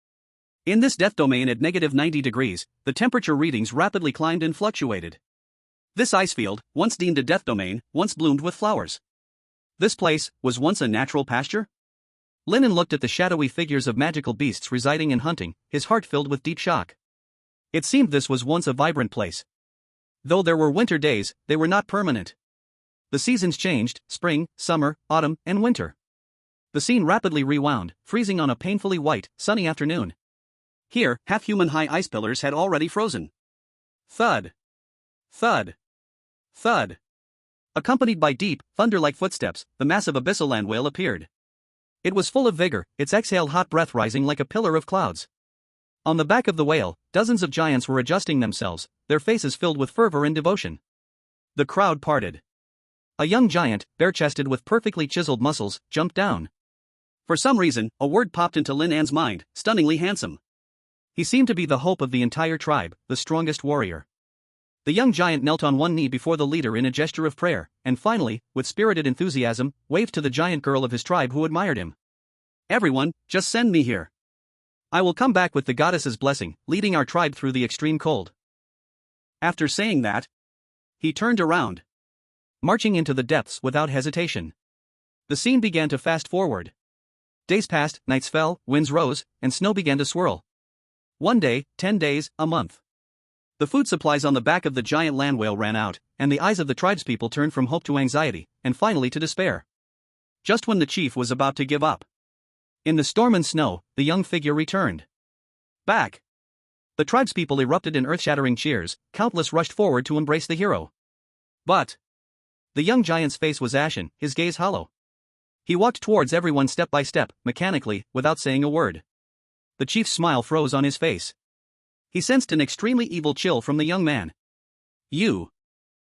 In this death domain at -90 degrees, the temperature readings rapidly climbed and fluctuated. This ice field, once deemed a death domain, once bloomed with flowers. This place was once a natural pasture? Lin An looked at the shadowy figures of magical beasts residing and hunting, his heart filled with deep shock. It seemed this was once a vibrant place. Though there were winter days, they were not permanent. The seasons changed, spring, summer, autumn, and winter. The scene rapidly rewound, freezing on a painfully white, sunny afternoon. Here, half-human high ice pillars had already frozen. Thud. Thud. Thud. Accompanied by deep, thunder-like footsteps, the massive abyssal land whale appeared. It was full of vigor, its exhaled hot breath rising like a pillar of clouds. On the back of the whale, dozens of giants were adjusting themselves, their faces filled with fervor and devotion. The crowd parted. A young giant, bare-chested with perfectly chiseled muscles, jumped down. For some reason, a word popped into Lin An's mind, stunningly handsome. He seemed to be the hope of the entire tribe, the strongest warrior. The young giant knelt on one knee before the leader in a gesture of prayer, and finally, with spirited enthusiasm, waved to the giant girl of his tribe who admired him. Everyone, just send me here. I will come back with the goddess's blessing, leading our tribe through the extreme cold. After saying that, he turned around, marching into the depths without hesitation. The scene began to fast forward. Days passed, nights fell, winds rose, and snow began to swirl. 1 day, 10 days, a month. The food supplies on the back of the giant land whale ran out, and the eyes of the tribespeople turned from hope to anxiety, and finally to despair. Just when the chief was about to give up. In the storm and snow, the young figure returned. Back! The tribespeople erupted in earth-shattering cheers, countless rushed forward to embrace the hero. But the young giant's face was ashen, his gaze hollow. He walked towards everyone step by step, mechanically, without saying a word. The chief's smile froze on his face. He sensed an extremely evil chill from the young man. You!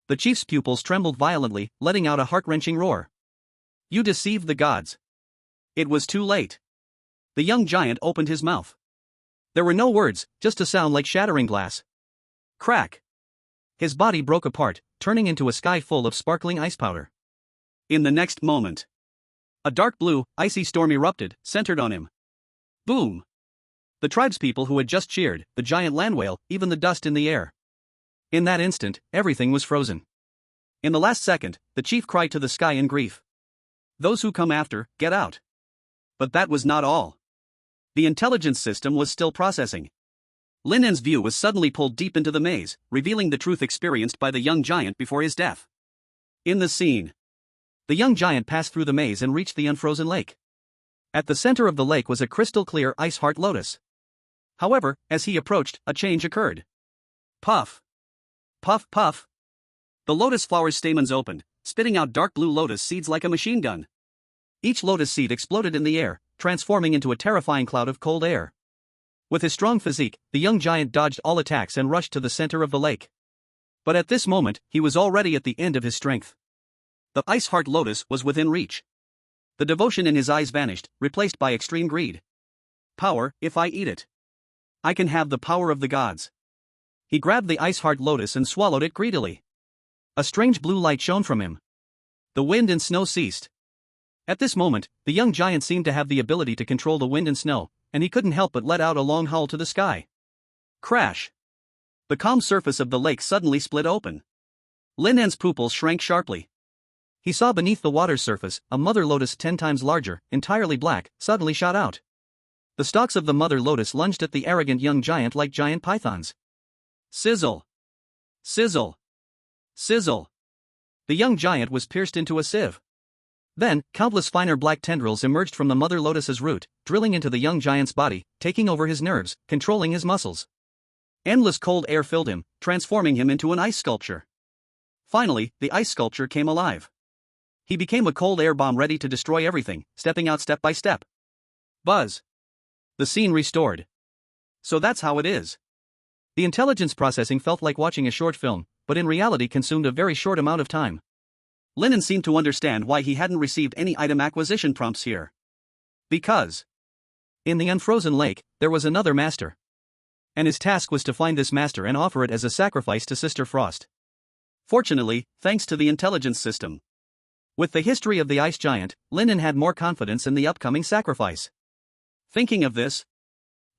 The chief's pupils trembled violently, letting out a heart-wrenching roar. You deceived the gods. It was too late. The young giant opened his mouth. There were no words, just a sound like shattering glass. Crack! His body broke apart, turning into a sky full of sparkling ice powder. In the next moment, a dark blue, icy storm erupted, centered on him. Boom! The tribespeople who had just cheered, the giant land whale, even the dust in the air. In that instant, everything was frozen. In the last second, the chief cried to the sky in grief. Those who come after, get out. But that was not all. The intelligence system was still processing. Lin An's view was suddenly pulled deep into the maze, revealing the truth experienced by the young giant before his death. In the scene, the young giant passed through the maze and reached the unfrozen lake. At the center of the lake was a crystal-clear ice heart lotus. However, as he approached, a change occurred. Puff! Puff puff! The lotus flower's stamens opened, spitting out dark blue lotus seeds like a machine gun. Each lotus seed exploded in the air, transforming into a terrifying cloud of cold air. With his strong physique, the young giant dodged all attacks and rushed to the center of the lake. But at this moment, he was already at the end of his strength. The ice heart lotus was within reach. The devotion in his eyes vanished, replaced by extreme greed. Power, if I eat it, I can have the power of the gods. He grabbed the ice heart lotus and swallowed it greedily. A strange blue light shone from him. The wind and snow ceased. At this moment, the young giant seemed to have the ability to control the wind and snow, and he couldn't help but let out a long howl to the sky. Crash! The calm surface of the lake suddenly split open. Lin An's pupils shrank sharply. He saw beneath the water's surface, a mother lotus 10 times larger, entirely black, suddenly shot out. The stalks of the mother lotus lunged at the arrogant young giant like giant pythons. Sizzle! Sizzle! Sizzle! The young giant was pierced into a sieve. Then, countless finer black tendrils emerged from the mother lotus's root, drilling into the young giant's body, taking over his nerves, controlling his muscles. Endless cold air filled him, transforming him into an ice sculpture. Finally, the ice sculpture came alive. He became a cold air bomb ready to destroy everything, stepping out step by step. Buzz! The scene restored. So that's how it is. The intelligence processing felt like watching a short film, but in reality consumed a very short amount of time. Lin An seemed to understand why he hadn't received any item acquisition prompts here. Because in the unfrozen lake, there was another master. And his task was to find this master and offer it as a sacrifice to Sister Frost. Fortunately, thanks to the intelligence system. With the history of the ice giant, Lin An had more confidence in the upcoming sacrifice. Thinking of this,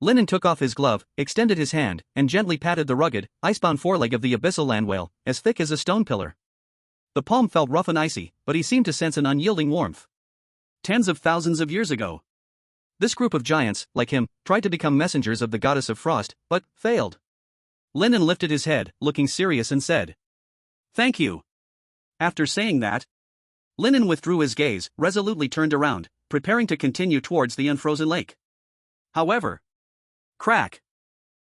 Lin An took off his glove, extended his hand, and gently patted the rugged, icebound foreleg of the abyssal land whale, as thick as a stone pillar. The palm felt rough and icy, but he seemed to sense an unyielding warmth. Tens of thousands of years ago, this group of giants, like him, tried to become messengers of the goddess of frost, but failed. Lin An lifted his head, looking serious, and said, "Thank you." After saying that, Lin An withdrew his gaze, resolutely turned around, preparing to continue towards the unfrozen lake. However, crack!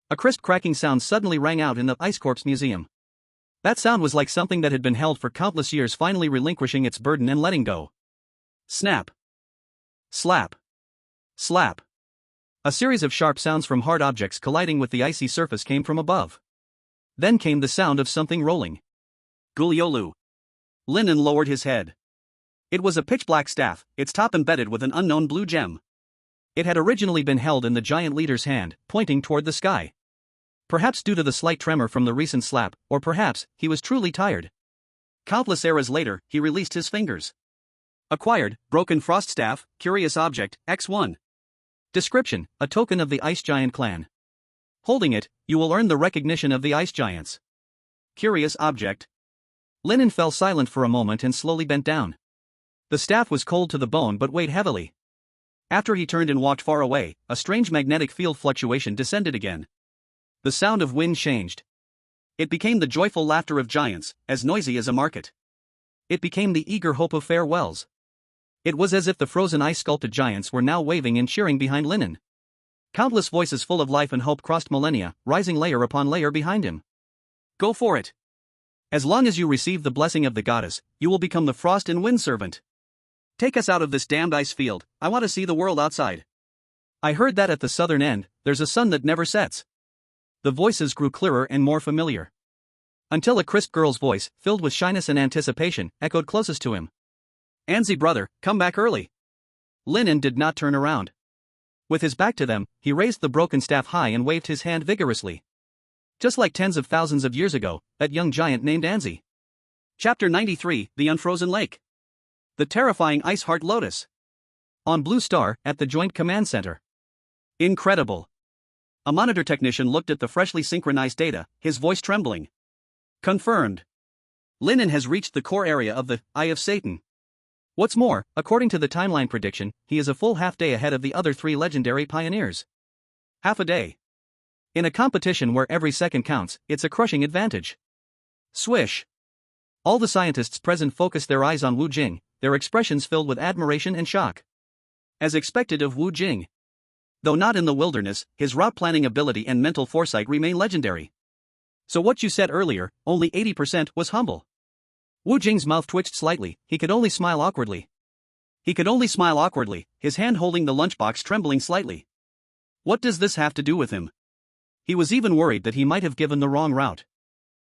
A crisp cracking sound suddenly rang out in the Ice Corps Museum. That sound was like something that had been held for countless years finally relinquishing its burden and letting go. Snap! Slap! Slap! A series of sharp sounds from hard objects colliding with the icy surface came from above. Then came the sound of something rolling. Guliolu! Lin An lowered his head. It was a pitch-black staff, its top embedded with an unknown blue gem. It had originally been held in the giant leader's hand, pointing toward the sky. Perhaps due to the slight tremor from the recent slap, or perhaps he was truly tired. Countless eras later, he released his fingers. Acquired, broken frost staff, curious object, X1. Description, a token of the Ice Giant clan. Holding it, you will earn the recognition of the Ice Giants. Curious object. Lin An fell silent for a moment and slowly bent down. The staff was cold to the bone but weighed heavily. After he turned and walked far away, a strange magnetic field fluctuation descended again. The sound of wind changed. It became the joyful laughter of giants, as noisy as a market. It became the eager hope of farewells. It was as if the frozen ice-sculpted giants were now waving and cheering behind Lin An. Countless voices full of life and hope crossed millennia, rising layer upon layer behind him. Go for it! As long as you receive the blessing of the goddess, you will become the frost and wind servant. Take us out of this damned ice field, I want to see the world outside. I heard that at the southern end, there's a sun that never sets. The voices grew clearer and more familiar. Until a crisp girl's voice, filled with shyness and anticipation, echoed closest to him. Anzi brother, come back early. Lin An did not turn around. With his back to them, he raised the broken staff high and waved his hand vigorously. Just like tens of thousands of years ago, that young giant named Anzi. Chapter 93, The Unfrozen Lake. The terrifying Ice Heart Lotus. On Blue Star, at the Joint Command Center. Incredible. A monitor technician looked at the freshly synchronized data, his voice trembling. Confirmed. Lin An has reached the core area of the Eye of Satan. What's more, according to the timeline prediction, he is a full half-day ahead of the other 3 legendary pioneers. Half a day. In a competition where every second counts, it's a crushing advantage. Swish. All the scientists present focused their eyes on Wu Jing, their expressions filled with admiration and shock. As expected of Wu Jing. Though not in the wilderness, his route planning ability and mental foresight remain legendary. So what you said earlier, only 80%, was humble. Wu Jing's mouth twitched slightly, he could only smile awkwardly. His hand holding the lunchbox trembling slightly. What does this have to do with him? He was even worried that he might have given the wrong route.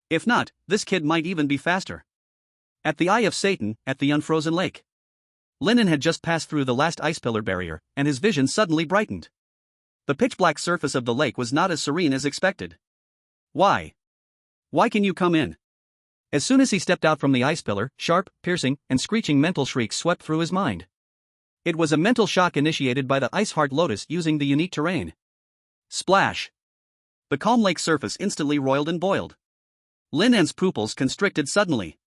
If not, this kid might even be faster. At the Eye of Satan, at the unfrozen lake. Lin An had just passed through the last ice pillar barrier, and his vision suddenly brightened. The pitch-black surface of the lake was not as serene as expected. Why? Why can you come in? As soon as he stepped out from the ice pillar, sharp, piercing, and screeching mental shrieks swept through his mind. It was a mental shock initiated by the ice-heart lotus using the unique terrain. Splash! The calm lake surface instantly roiled and boiled. Lin An's pupils constricted suddenly.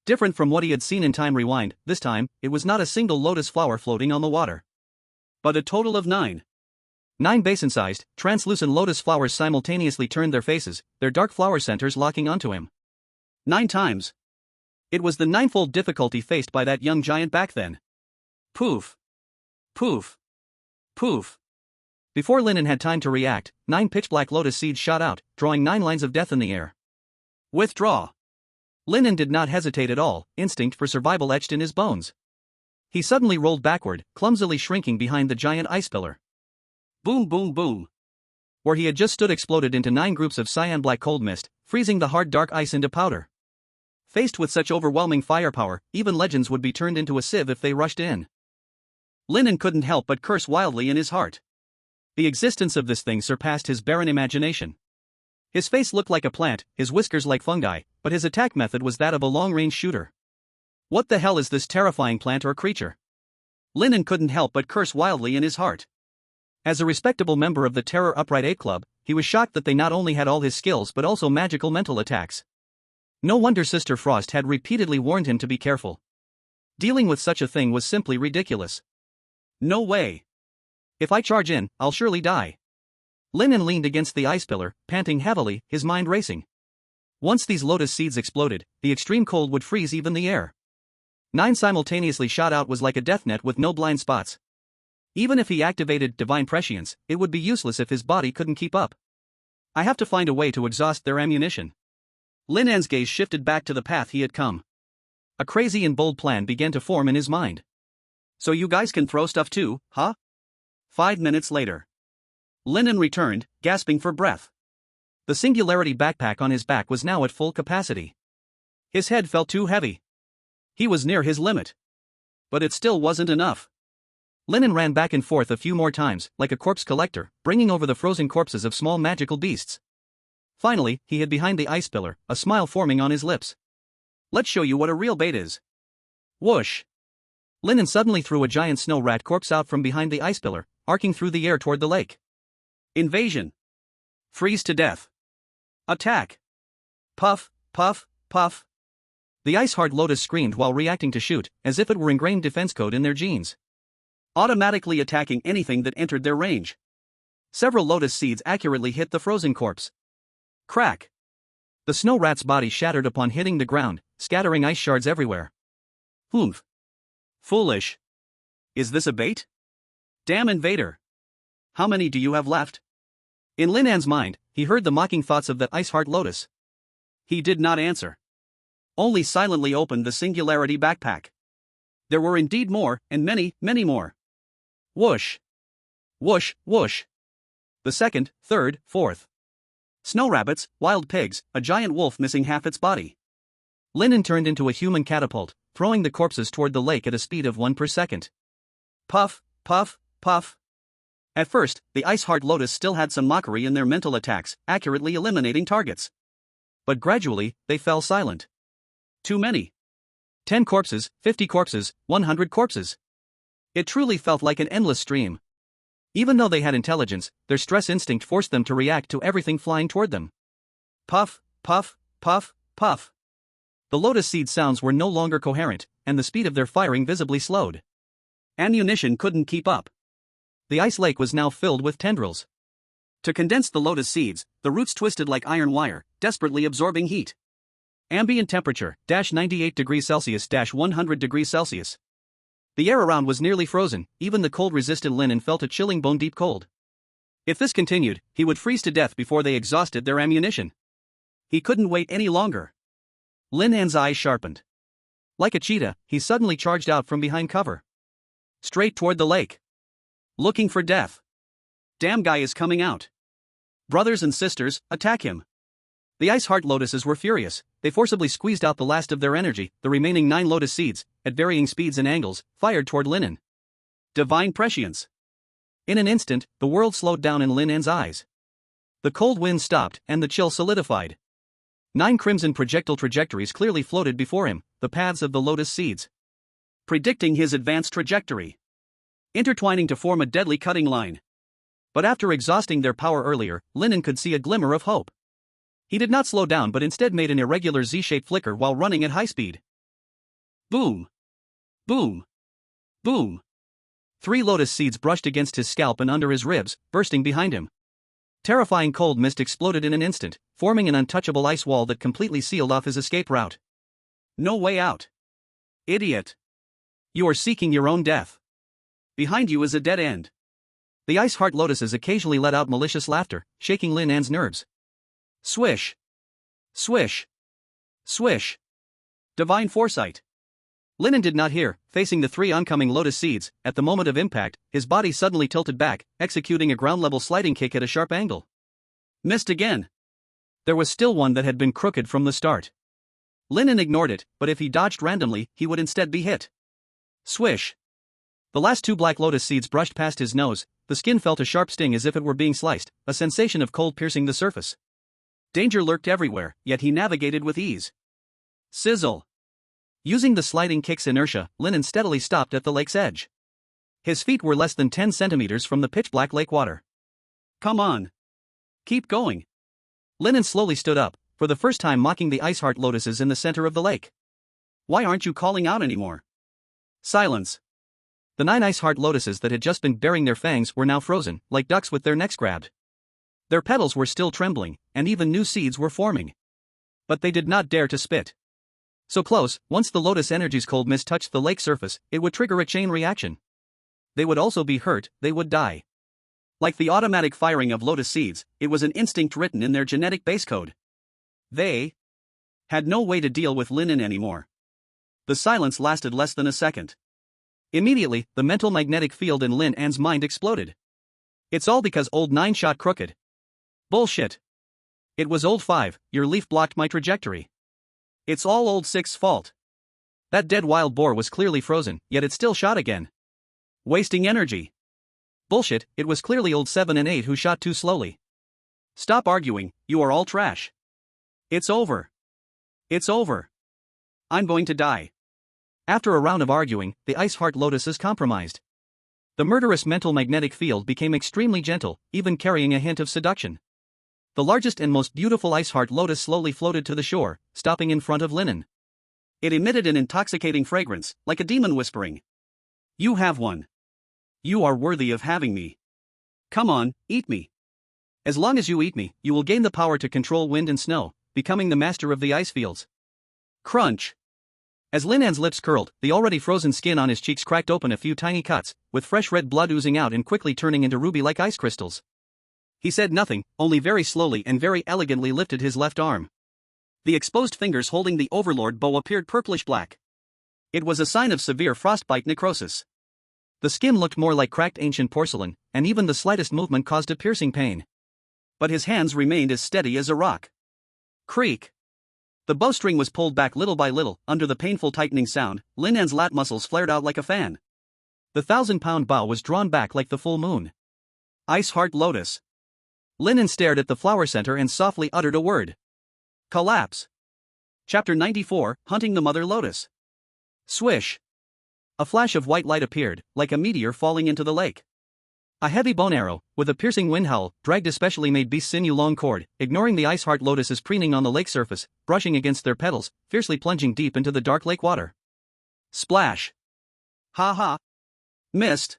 Different from what he had seen in Time Rewind, this time, it was not a single lotus flower floating on the water, but a total of 9. 9 basin-sized, translucent lotus flowers simultaneously turned their faces, their dark flower centers locking onto him. 9 times. It was the 9-fold difficulty faced by that young giant back then. Poof. Poof. Poof. Before Lin An had time to react, 9 pitch-black lotus seeds shot out, drawing 9 lines of death in the air. Withdraw. Lin An did not hesitate at all, instinct for survival etched in his bones. He suddenly rolled backward, clumsily shrinking behind the giant ice pillar. Boom boom boom. Where he had just stood exploded into 9 groups of cyan-black cold mist, freezing the hard dark ice into powder. Faced with such overwhelming firepower, even legends would be turned into a sieve if they rushed in. Lin An couldn't help but curse wildly in his heart. The existence of this thing surpassed his barren imagination. His face looked like a plant, his whiskers like fungi, but his attack method was that of a long-range shooter. What the hell is this terrifying plant or creature? Lin An couldn't help but curse wildly in his heart. As a respectable member of the Terror Upright 8 Club, he was shocked that they not only had all his skills but also magical mental attacks. No wonder Sister Frost had repeatedly warned him to be careful. Dealing with such a thing was simply ridiculous. No way. If I charge in, I'll surely die. Lin An leaned against the ice pillar, panting heavily, his mind racing. Once these lotus seeds exploded, the extreme cold would freeze even the air. 9 simultaneously shot out was like a death net with no blind spots. Even if he activated divine prescience, it would be useless if his body couldn't keep up. I have to find a way to exhaust their ammunition. Lin An's gaze shifted back to the path he had come. A crazy and bold plan began to form in his mind. So you guys can throw stuff too, huh? 5 minutes later. Lin An returned, gasping for breath. The singularity backpack on his back was now at full capacity. His head felt too heavy. He was near his limit. But it still wasn't enough. Lin An ran back and forth a few more times, like a corpse collector, bringing over the frozen corpses of small magical beasts. Finally, he hid behind the ice pillar, a smile forming on his lips. Let's show you what a real bait is. Whoosh! Lin An suddenly threw a giant snow rat corpse out from behind the ice pillar, arcing through the air toward the lake. Invasion. Freeze to death. Attack. Puff, puff, puff. The ice-hard lotus screamed while reacting to shoot, as if it were ingrained defense code in their genes. Automatically attacking anything that entered their range. Several lotus seeds accurately hit the frozen corpse. Crack. The snow rat's body shattered upon hitting the ground, scattering ice shards everywhere. Humph. Foolish. Is this a bait? Damn invader. How many do you have left? In Lin An's mind, he heard the mocking thoughts of that ice-heart lotus. He did not answer. Only silently opened the singularity backpack. There were indeed more, and many, many more. Whoosh. Whoosh, whoosh. The second, third, fourth. Snow rabbits, wild pigs, a giant wolf missing half its body. Lin An turned into a human catapult, throwing the corpses toward the lake at a speed of 1 per second. Puff, puff, puff. At first, the ice-heart lotus still had some mockery in their mental attacks, accurately eliminating targets. But gradually, they fell silent. Too many. 10 corpses, 50 corpses, 100 corpses. It truly felt like an endless stream. Even though they had intelligence, their stress instinct forced them to react to everything flying toward them. Puff, puff, puff, puff. The lotus seed sounds were no longer coherent, and the speed of their firing visibly slowed. Ammunition couldn't keep up. The ice lake was now filled with tendrils. To condense the lotus seeds, the roots twisted like iron wire, desperately absorbing heat. Ambient temperature, -98 degrees Celsius, -100 degrees Celsius. The air around was nearly frozen, even the cold-resistant Lin An felt a chilling bone-deep cold. If this continued, he would freeze to death before they exhausted their ammunition. He couldn't wait any longer. Lin An's eyes sharpened. Like a cheetah, he suddenly charged out from behind cover. Straight toward the lake. Looking for death. Damn guy is coming out. Brothers and sisters, attack him. The ice heart lotuses were furious. They forcibly squeezed out the last of their energy. The remaining 9 lotus seeds, at varying speeds and angles, fired toward Lin An. Divine prescience. In an instant, the world slowed down in Lin An's eyes. The cold wind stopped, and the chill solidified. 9 crimson projectile trajectories clearly floated before him, the paths of the lotus seeds. Predicting his advanced trajectory. Intertwining to form a deadly cutting line. But after exhausting their power earlier, Lin An could see a glimmer of hope. He did not slow down but instead made an irregular Z-shaped flicker while running at high speed. Boom! Boom! Boom! 3 lotus seeds brushed against his scalp and under his ribs, bursting behind him. Terrifying cold mist exploded in an instant, forming an untouchable ice wall that completely sealed off his escape route. No way out. Idiot! You are seeking your own death. Behind you is a dead end. The ice heart lotuses occasionally let out malicious laughter, shaking Lin An's nerves. Swish! Swish! Swish! Divine foresight. Lin An did not hear, facing the 3 oncoming lotus seeds. At the moment of impact, his body suddenly tilted back, executing a ground-level sliding kick at a sharp angle. Missed again. There was still one that had been crooked from the start. Lin An ignored it, but if he dodged randomly, he would instead be hit. Swish! The last 2 black lotus seeds brushed past his nose. The skin felt a sharp sting as if it were being sliced, a sensation of cold piercing the surface. Danger lurked everywhere, yet he navigated with ease. Sizzle! Using the sliding kick's inertia, Lin An steadily stopped at the lake's edge. His feet were less than 10 centimeters from the pitch-black lake water. Come on! Keep going! Lin An slowly stood up, for the first time mocking the ice heart lotuses in the center of the lake. Why aren't you calling out anymore? Silence! The 9 ice heart lotuses that had just been baring their fangs were now frozen, like ducks with their necks grabbed. Their petals were still trembling, and even new seeds were forming. But they did not dare to spit. So close, once the lotus energy's cold mist touched the lake surface, it would trigger a chain reaction. They would also be hurt, they would die. Like the automatic firing of lotus seeds, it was an instinct written in their genetic base code. They had no way to deal with Lin An anymore. The silence lasted less than a second. Immediately, the mental magnetic field in Lin An's mind exploded. It's all because old 9 shot crooked. Bullshit. It was old 5, your leaf blocked my trajectory. It's all old 6's fault. That dead wild boar was clearly frozen, yet it still shot again. Wasting energy. Bullshit, it was clearly old 7 and 8 who shot too slowly. Stop arguing, you are all trash. It's over. It's over. I'm going to die. After a round of arguing, the ice heart lotuses compromised. The murderous mental magnetic field became extremely gentle, even carrying a hint of seduction. The largest and most beautiful ice heart lotus slowly floated to the shore, stopping in front of Lin An. It emitted an intoxicating fragrance, like a demon whispering. You have one. You are worthy of having me. Come on, eat me. As long as you eat me, you will gain the power to control wind and snow, becoming the master of the ice fields. Crunch. As Lin An's lips curled, the already frozen skin on his cheeks cracked open a few tiny cuts, with fresh red blood oozing out and quickly turning into ruby-like ice crystals. He said nothing, only very slowly and very elegantly lifted his left arm. The exposed fingers holding the overlord bow appeared purplish-black. It was a sign of severe frostbite necrosis. The skin looked more like cracked ancient porcelain, and even the slightest movement caused a piercing pain. But his hands remained as steady as a rock. Creak. The bowstring was pulled back little by little. Under the painful tightening sound, Lin An's lat muscles flared out like a fan. The 1,000-pound bow was drawn back like the full moon. Ice heart lotus. Lin An stared at the flower center and softly uttered a word. Collapse. Chapter 94, Hunting the Mother Lotus. Swish. A flash of white light appeared, like a meteor falling into the lake. A heavy bone arrow, with a piercing wind howl, dragged a specially made beast's sinew-long cord, ignoring the ice heart lotuses preening on the lake surface, brushing against their petals, fiercely plunging deep into the dark lake water. Splash! Ha ha! Missed!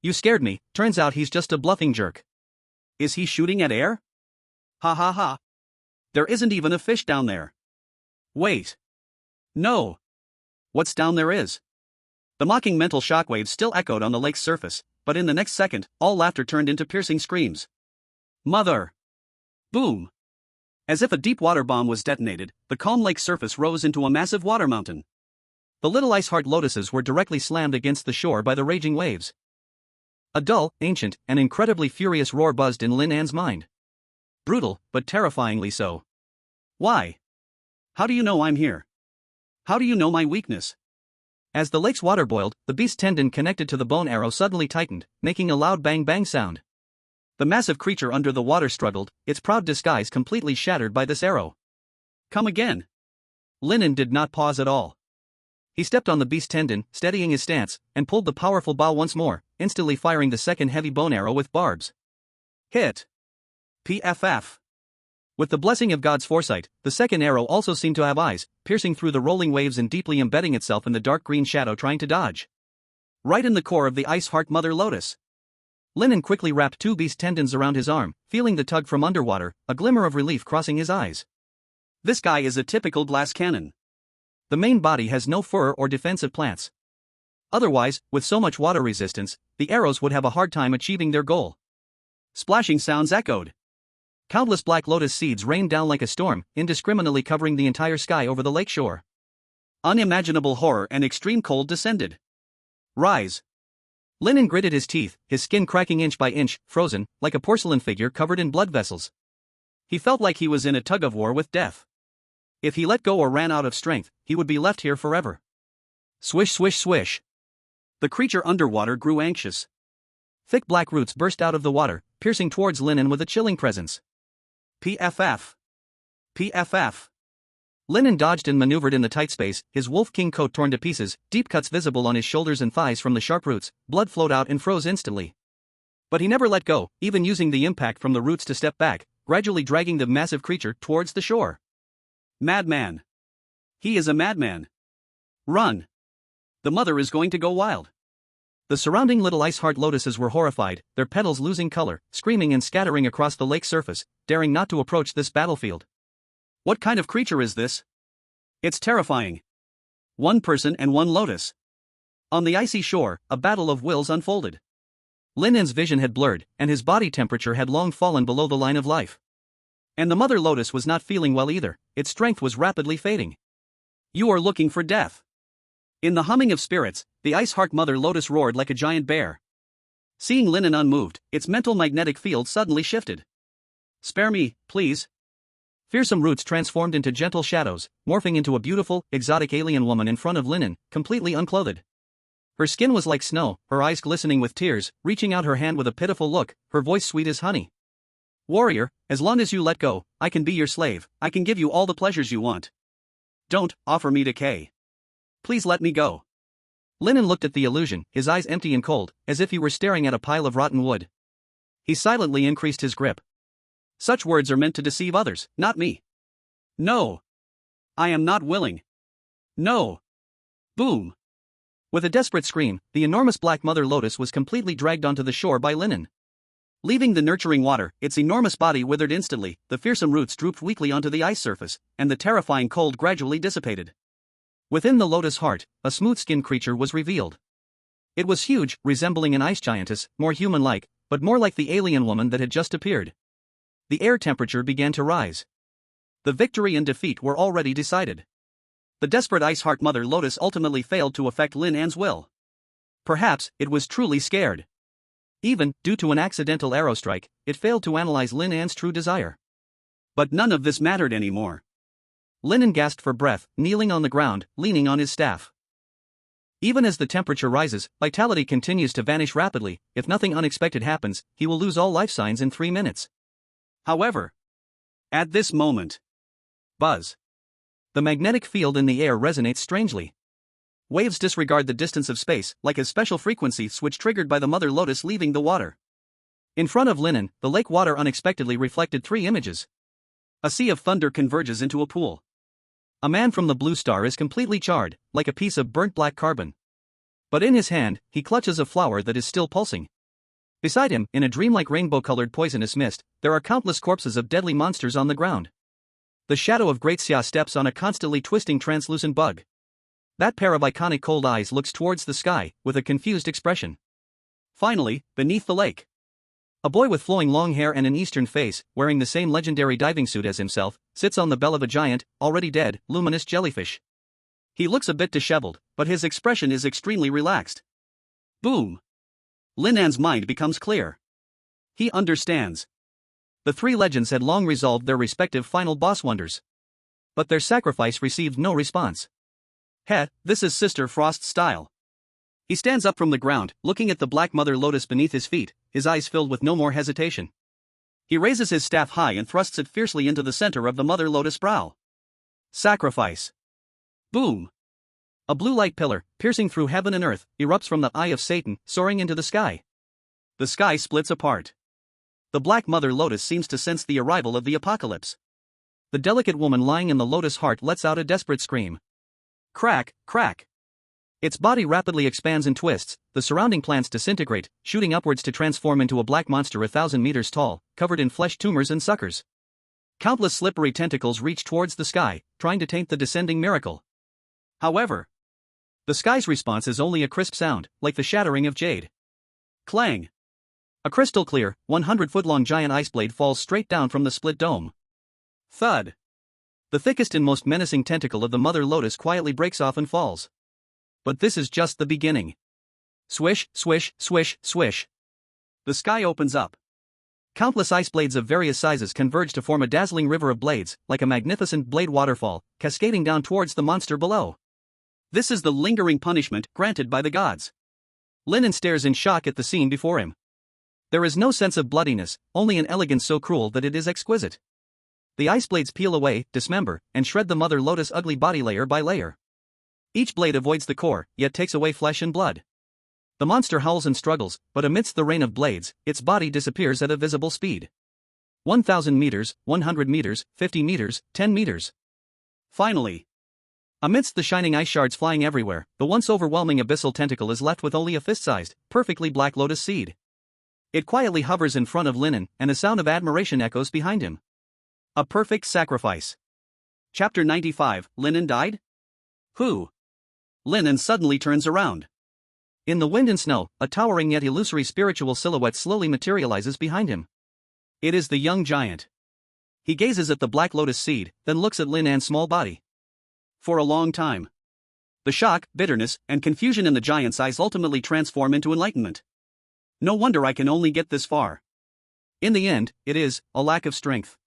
You scared me, turns out he's just a bluffing jerk. Is he shooting at air? Ha ha ha! There isn't even a fish down there. Wait. No. What's down there is? The mocking mental shockwaves still echoed on the lake's surface, but in the next second, all laughter turned into piercing screams. Mother! Boom! As if a deep water bomb was detonated, the calm lake surface rose into a massive water mountain. The little ice heart lotuses were directly slammed against the shore by the raging waves. A dull, ancient, and incredibly furious roar buzzed in Lin An's mind. Brutal, but terrifyingly so. Why? How do you know I'm here? How do you know my weakness? As the lake's water boiled, the beast's tendon connected to the bone arrow suddenly tightened, making a loud bang-bang sound. The massive creature under the water struggled, its proud disguise completely shattered by this arrow. Come again. Lin An did not pause at all. He stepped on the beast's tendon, steadying his stance, and pulled the powerful bow once more, instantly firing the second heavy bone arrow with barbs. Hit. PFF. With the blessing of God's foresight, the second arrow also seemed to have eyes, piercing through the rolling waves and deeply embedding itself in the dark green shadow trying to dodge. Right in the core of the ice heart mother lotus. Lin An quickly wrapped two beast tendons around his arm, feeling the tug from underwater, a glimmer of relief crossing his eyes. This guy is a typical glass cannon. The main body has no fur or defensive plants. Otherwise, with so much water resistance, the arrows would have a hard time achieving their goal. Splashing sounds echoed. Countless black lotus seeds rained down like a storm, indiscriminately covering the entire sky over the lake shore. Unimaginable horror and extreme cold descended. Rise. Lin An gritted his teeth, his skin cracking inch by inch, frozen, like a porcelain figure covered in blood vessels. He felt like he was in a tug-of-war with death. If he let go or ran out of strength, he would be left here forever. Swish swish swish. The creature underwater grew anxious. Thick black roots burst out of the water, piercing towards Lin An with a chilling presence. PFF. PFF. Lin An dodged and maneuvered in the tight space, his wolf king coat torn to pieces, deep cuts visible on his shoulders and thighs from the sharp roots, blood flowed out and froze instantly. But he never let go, even using the impact from the roots to step back, gradually dragging the massive creature towards the shore. Madman. He is a madman. Run. The mother is going to go wild. The surrounding little ice heart lotuses were horrified, their petals losing color, screaming and scattering across the lake surface, daring not to approach this battlefield. What kind of creature is this? It's terrifying. One person and one lotus. On the icy shore, a battle of wills unfolded. Lin An's vision had blurred, and his body temperature had long fallen below the line of life. And the mother lotus was not feeling well either, its strength was rapidly fading. You are looking for death. In the humming of spirits, the ice heart mother lotus roared like a giant bear. Seeing Lin An unmoved, its mental magnetic field suddenly shifted. Spare me, please. Fearsome roots transformed into gentle shadows, morphing into a beautiful, exotic alien woman in front of Lin An, completely unclothed. Her skin was like snow, her eyes glistening with tears, reaching out her hand with a pitiful look, her voice sweet as honey. Warrior, as long as you let go, I can be your slave, I can give you all the pleasures you want. Don't offer me decay. Please let me go. Lin An looked at the illusion, his eyes empty and cold, as if he were staring at a pile of rotten wood. He silently increased his grip. Such words are meant to deceive others, not me. No. I am not willing. No. Boom. With a desperate scream, the enormous black mother lotus was completely dragged onto the shore by Lin An. Leaving the nurturing water, its enormous body withered instantly, the fearsome roots drooped weakly onto the ice surface, and the terrifying cold gradually dissipated. Within the lotus heart, a smooth-skinned creature was revealed. It was huge, resembling an ice giantess, more human-like, but more like the alien woman that had just appeared. The air temperature began to rise. The victory and defeat were already decided. The desperate ice heart mother lotus ultimately failed to affect Lin An's will. Perhaps it was truly scared. Even, due to an accidental arrow strike, it failed to analyze Lin An's true desire. But none of this mattered anymore. Lin An gasped for breath, kneeling on the ground, leaning on his staff. Even as the temperature rises, vitality continues to vanish rapidly. If nothing unexpected happens, he will lose all life signs in 3 minutes. However, at this moment, buzz. The magnetic field in the air resonates strangely. waves disregard the distance of space, like a special frequency switch triggered by the mother lotus leaving the water. In front of Lin An, the lake water unexpectedly reflected 3 images. A sea of thunder converges into a pool. A man from the blue star is completely charred, like a piece of burnt black carbon. But in his hand, he clutches a flower that is still pulsing. Beside him, in a dreamlike rainbow-colored poisonous mist, there are countless corpses of deadly monsters on the ground. The shadow of Great Xia steps on a constantly twisting translucent bug. That pair of iconic cold eyes looks towards the sky, with a confused expression. Finally, beneath the lake, a boy with flowing long hair and an eastern face, wearing the same legendary diving suit as himself, sits on the bell of a giant, already dead, luminous jellyfish. He looks a bit disheveled, but his expression is extremely relaxed. Boom! Lin An's mind becomes clear. He understands. The 3 legends had long resolved their respective final boss wonders. But their sacrifice received no response. This is Sister Frost's style. He stands up from the ground, looking at the black mother lotus beneath his feet, his eyes filled with no more hesitation. He raises his staff high and thrusts it fiercely into the center of the mother lotus brow. Sacrifice. Boom! A blue light pillar, piercing through heaven and earth, erupts from the eye of Satan, soaring into the sky. The sky splits apart. The black mother lotus seems to sense the arrival of the apocalypse. The delicate woman lying in the lotus heart lets out a desperate scream. Crack, crack. Its body rapidly expands and twists, the surrounding plants disintegrate, shooting upwards to transform into a black monster 1,000 meters tall, covered in flesh tumors and suckers. Countless slippery tentacles reach towards the sky, trying to taint the descending miracle. However, the sky's response is only a crisp sound, like the shattering of jade. Clang! A crystal-clear, 100-foot-long giant ice blade falls straight down from the split dome. Thud! The thickest and most menacing tentacle of the mother lotus quietly breaks off and falls. But this is just the beginning. Swish, swish, swish, swish. The sky opens up. Countless ice blades of various sizes converge to form a dazzling river of blades, like a magnificent blade waterfall, cascading down towards the monster below. This is the lingering punishment granted by the gods. Lin An stares in shock at the scene before him. There is no sense of bloodiness, only an elegance so cruel that it is exquisite. The ice blades peel away, dismember, and shred the mother lotus' ugly body layer by layer. Each blade avoids the core, yet takes away flesh and blood. The monster howls and struggles, but amidst the rain of blades, its body disappears at a visible speed. 1,000 meters, 100 meters, 50 meters, 10 meters. Finally, amidst the shining ice shards flying everywhere, the once overwhelming abyssal tentacle is left with only a fist-sized, perfectly black lotus seed. It quietly hovers in front of Lin An, and a sound of admiration echoes behind him. A perfect sacrifice. Chapter 95, Lin An died? Who? Lin An suddenly turns around. In the wind and snow, a towering yet illusory spiritual silhouette slowly materializes behind him. It is the young giant. He gazes at the black lotus seed, then looks at Lin An's small body. For a long time, the shock, bitterness, and confusion in the giant's eyes ultimately transform into enlightenment. No wonder I can only get this far. In the end, it is a lack of strength.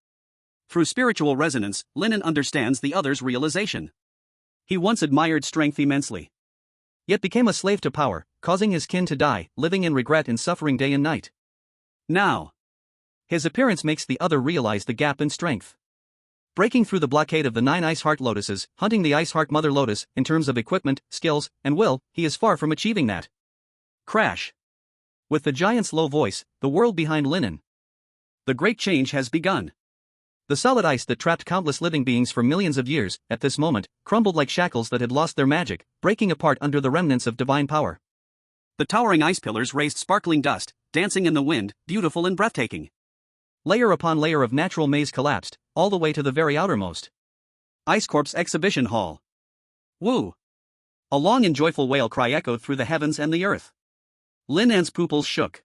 Through spiritual resonance, Lin An understands the other's realization. He once admired strength immensely, yet became a slave to power, causing his kin to die, living in regret and suffering day and night. Now, his appearance makes the other realize the gap in strength. Breaking through the blockade of the 9 ice heart lotuses, hunting the ice heart mother lotus, in terms of equipment, skills, and will, he is far from achieving that. Crash! With the giant's low voice, the world behind Lin An. The great change has begun. The solid ice that trapped countless living beings for millions of years, at this moment, crumbled like shackles that had lost their magic, breaking apart under the remnants of divine power. The towering ice pillars raised sparkling dust, dancing in the wind, beautiful and breathtaking. Layer upon layer of natural maze collapsed, all the way to the very outermost. Ice Corp's exhibition hall. Woo! A long and joyful wail cry echoed through the heavens and the earth. Lin An's pupils shook.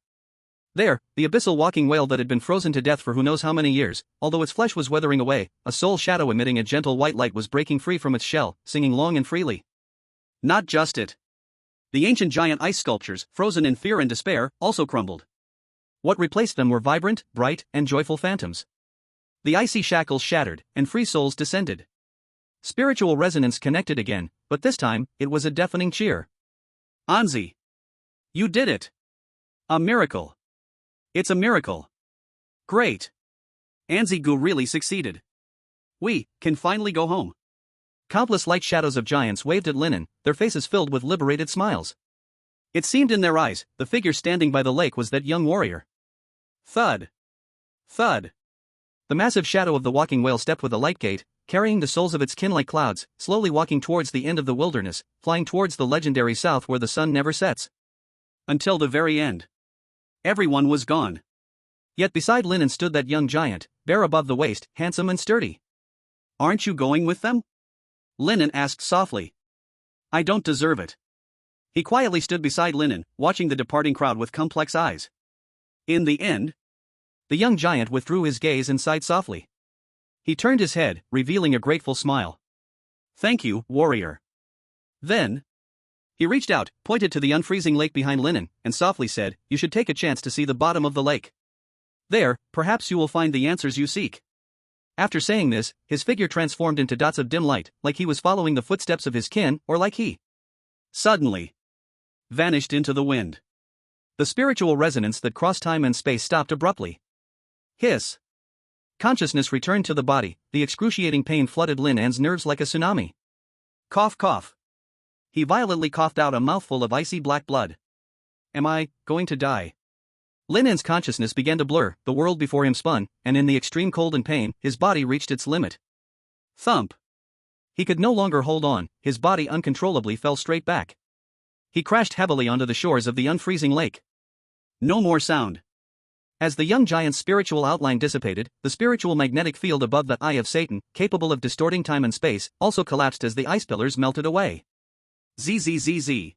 There, the abyssal walking whale that had been frozen to death for who knows how many years, although its flesh was weathering away, a sole shadow emitting a gentle white light was breaking free from its shell, singing long and freely. Not just it. The ancient giant ice sculptures, frozen in fear and despair, also crumbled. What replaced them were vibrant, bright, and joyful phantoms. The icy shackles shattered, and free souls descended. Spiritual resonance connected again, but this time, it was a deafening cheer. Anzi! You did it! A miracle! It's a miracle! Great! Anzi Gu really succeeded. We can finally go home. Countless light shadows of giants waved at Lin An, their faces filled with liberated smiles. It seemed in their eyes, the figure standing by the lake was that young warrior. Thud. Thud. The massive shadow of the walking whale stepped with a light gait, carrying the souls of its kin like clouds, slowly walking towards the end of the wilderness, flying towards the legendary south where the sun never sets. Until the very end. Everyone was gone. Yet beside Lin An stood that young giant, bare above the waist, handsome and sturdy. Aren't you going with them? Lin An asked softly. I don't deserve it. He quietly stood beside Lin An, watching the departing crowd with complex eyes. In the end, the young giant withdrew his gaze and sighed softly. He turned his head, revealing a grateful smile. Thank you, warrior. Then, he reached out, pointed to the unfreezing lake behind Lin An, and softly said, you should take a chance to see the bottom of the lake. There, perhaps you will find the answers you seek. After saying this, his figure transformed into dots of dim light, like he was following the footsteps of his kin, or like he suddenly vanished into the wind. The spiritual resonance that crossed time and space stopped abruptly. Hiss. Consciousness returned to the body, the excruciating pain flooded Lin An's nerves like a tsunami. Cough cough. He violently coughed out a mouthful of icy black blood. Am I going to die? Lin An's consciousness began to blur, the world before him spun, and in the extreme cold and pain, his body reached its limit. Thump. He could no longer hold on, his body uncontrollably fell straight back. He crashed heavily onto the shores of the unfreezing lake. No more sound. As the young giant's spiritual outline dissipated, the spiritual magnetic field above the Eye of Satan, capable of distorting time and space, also collapsed as the ice pillars melted away. ZZZZ.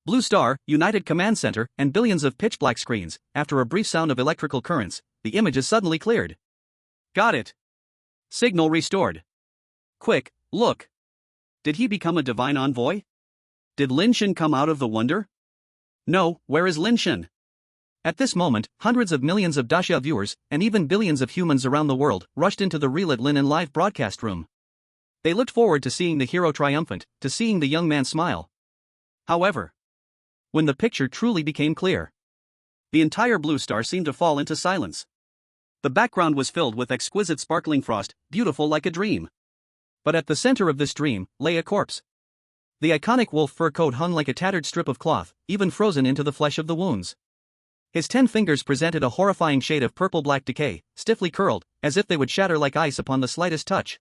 Blue Star, United Command Center, and billions of pitch-black screens. After a brief sound of electrical currents, the images suddenly cleared. Got it. Signal restored. Quick, look. Did he become a divine envoy? Did Lin Shan come out of the wonder? No, where is Lin Shan? At this moment, hundreds of millions of Daxia viewers, and even billions of humans around the world, rushed into the relit Lin An live broadcast room. They looked forward to seeing the hero triumphant, to seeing the young man smile. However, when the picture truly became clear, the entire Blue Star seemed to fall into silence. The background was filled with exquisite sparkling frost, beautiful like a dream. But at the center of this dream lay a corpse. The iconic wolf fur coat hung like a tattered strip of cloth, even frozen into the flesh of the wounds. His 10 fingers presented a horrifying shade of purple-black decay, stiffly curled, as if they would shatter like ice upon the slightest touch.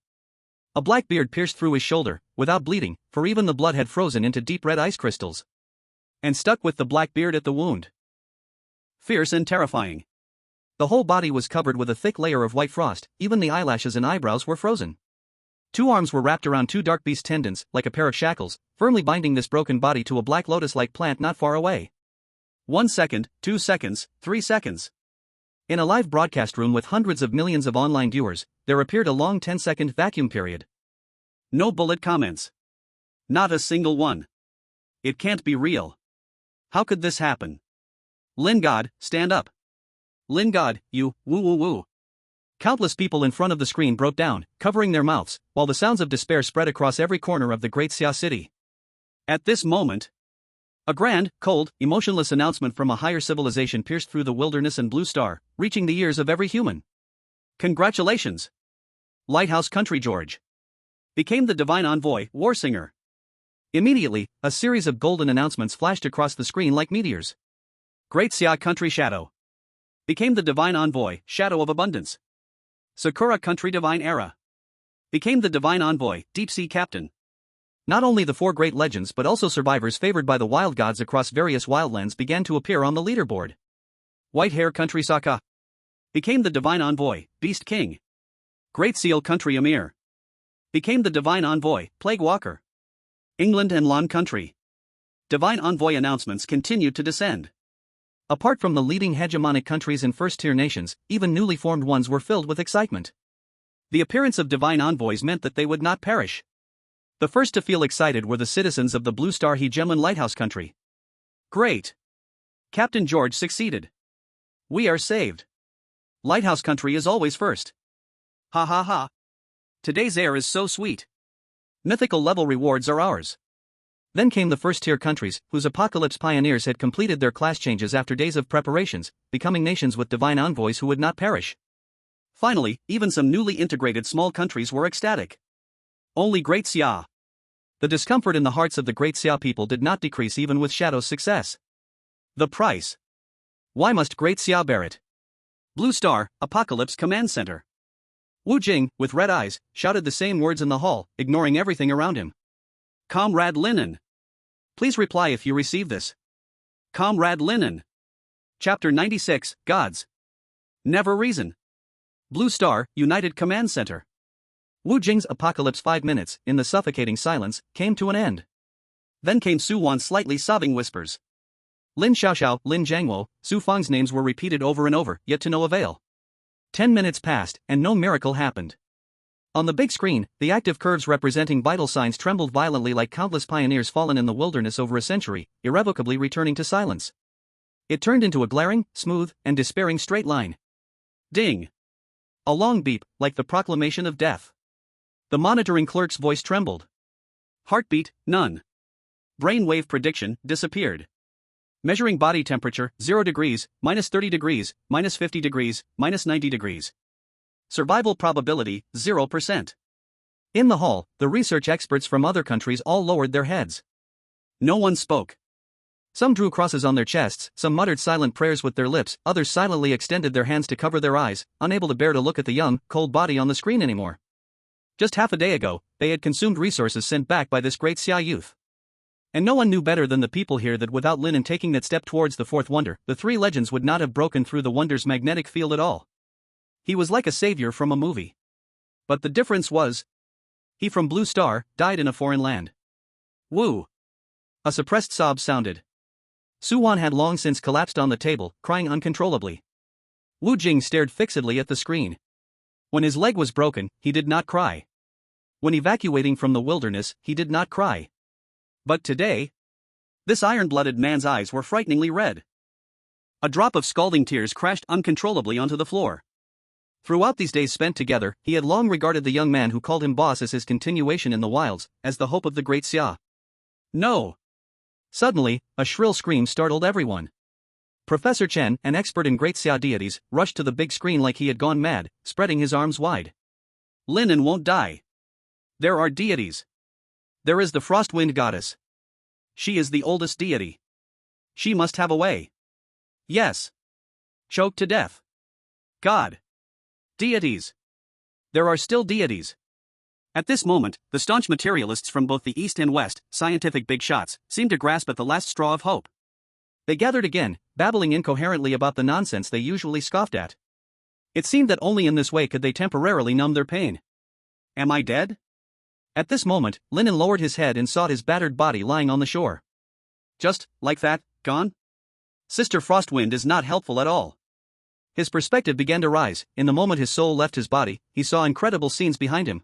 A black beard pierced through his shoulder, without bleeding, for even the blood had frozen into deep red ice crystals. And stuck with the black beard at the wound. Fierce and terrifying. The whole body was covered with a thick layer of white frost, even the eyelashes and eyebrows were frozen. 2 arms were wrapped around 2 dark beast tendons, like a pair of shackles, firmly binding this broken body to a black lotus-like plant not far away. 1 second, 2 seconds, 3 seconds. In a live broadcast room with hundreds of millions of online viewers, there appeared a long 10-second vacuum period. No bullet comments. Not a single one. It can't be real. How could this happen? Lin God, stand up. Lin God, you, woo woo woo. Countless people in front of the screen broke down, covering their mouths, while the sounds of despair spread across every corner of the Great Xia city. At this moment, a grand, cold, emotionless announcement from a higher civilization pierced through the wilderness and Blue Star, reaching the ears of every human. Congratulations! Lighthouse Country George became the divine envoy, war singer. Immediately, a series of golden announcements flashed across the screen like meteors. Great Xia Country Shadow became the divine envoy, shadow of abundance. Sakura Country Divine Era became the divine envoy, deep sea captain. Not only the 4 great legends but also survivors favored by the wild gods across various wildlands began to appear on the leaderboard. White Hair Country Sokka became the divine envoy, Beast King. Great Seal Country Emir became the divine envoy, Plague Walker. England and Lan Country divine envoy announcements continued to descend. Apart from the leading hegemonic countries and first-tier nations, even newly formed ones were filled with excitement. The appearance of divine envoys meant that they would not perish. The first to feel excited were the citizens of the Blue Star Hegemon Lighthouse Country. Great! Captain George succeeded. We are saved. Lighthouse Country is always first. Ha ha ha. Today's air is so sweet. Mythical level rewards are ours. Then came the first-tier countries, whose apocalypse pioneers had completed their class changes after days of preparations, becoming nations with divine envoys who would not perish. Finally, even some newly integrated small countries were ecstatic. Only Great Xia. The discomfort in the hearts of the Great Xia people did not decrease even with Shadow's success. The price. Why must Great Xia bear it? Blue Star, Apocalypse Command Center. Wu Jing, with red eyes, shouted the same words in the hall, ignoring everything around him. Comrade Lin An. Please reply if you receive this. Comrade Lin An. Chapter 96, Gods. Never reason. Blue Star, United Command Center. Wu Jing's apocalypse 5 minutes, in the suffocating silence, came to an end. Then came Su Wan's slightly sobbing whispers. Lin Xiaoxiao, Lin Jiangwo, Su Fang's names were repeated over and over, yet to no avail. 10 minutes passed, and no miracle happened. On the big screen, the active curves representing vital signs trembled violently like countless pioneers fallen in the wilderness over a century, irrevocably returning to silence. It turned into a glaring, smooth, and despairing straight line. Ding! A long beep, like the proclamation of death. The monitoring clerk's voice trembled. Heartbeat, none. Brainwave prediction, disappeared. Measuring body temperature, 0 degrees, minus 30 degrees, minus 50 degrees, minus 90 degrees. Survival probability, 0%. In the hall, the research experts from other countries all lowered their heads. No one spoke. Some drew crosses on their chests, some muttered silent prayers with their lips, others silently extended their hands to cover their eyes, unable to bear to look at the young, cold body on the screen anymore. Just half a day ago, they had consumed resources sent back by this Great Xia youth. And no one knew better than the people here that without Lin An taking that step towards the fourth wonder, the three legends would not have broken through the wonder's magnetic field at all. He was like a savior from a movie. But the difference was, he from Blue Star died in a foreign land. Woo! A suppressed sob sounded. Su Wan had long since collapsed on the table, crying uncontrollably. Wu Jing stared fixedly at the screen. When his leg was broken, he did not cry. When evacuating from the wilderness, he did not cry. But today, this iron-blooded man's eyes were frighteningly red. A drop of scalding tears crashed uncontrollably onto the floor. Throughout these days spent together, he had long regarded the young man who called him boss as his continuation in the wilds, as the hope of the Great Xia. No! Suddenly, a shrill scream startled everyone. Professor Chen, an expert in Great Xia deities, rushed to the big screen like he had gone mad, spreading his arms wide. Lin An won't die. There are deities. There is the Frostwind goddess. She is the oldest deity. She must have a way. Yes. Choked to death. God. Deities. There are still deities. At this moment, the staunch materialists from both the East and West, scientific big shots, seemed to grasp at the last straw of hope. They gathered again, babbling incoherently about the nonsense they usually scoffed at. It seemed that only in this way could they temporarily numb their pain. Am I dead? At this moment, Lin An lowered his head and saw his battered body lying on the shore. Just, like that, gone? Sister Frostwind is not helpful at all. His perspective began to rise. In the moment his soul left his body, he saw incredible scenes behind him.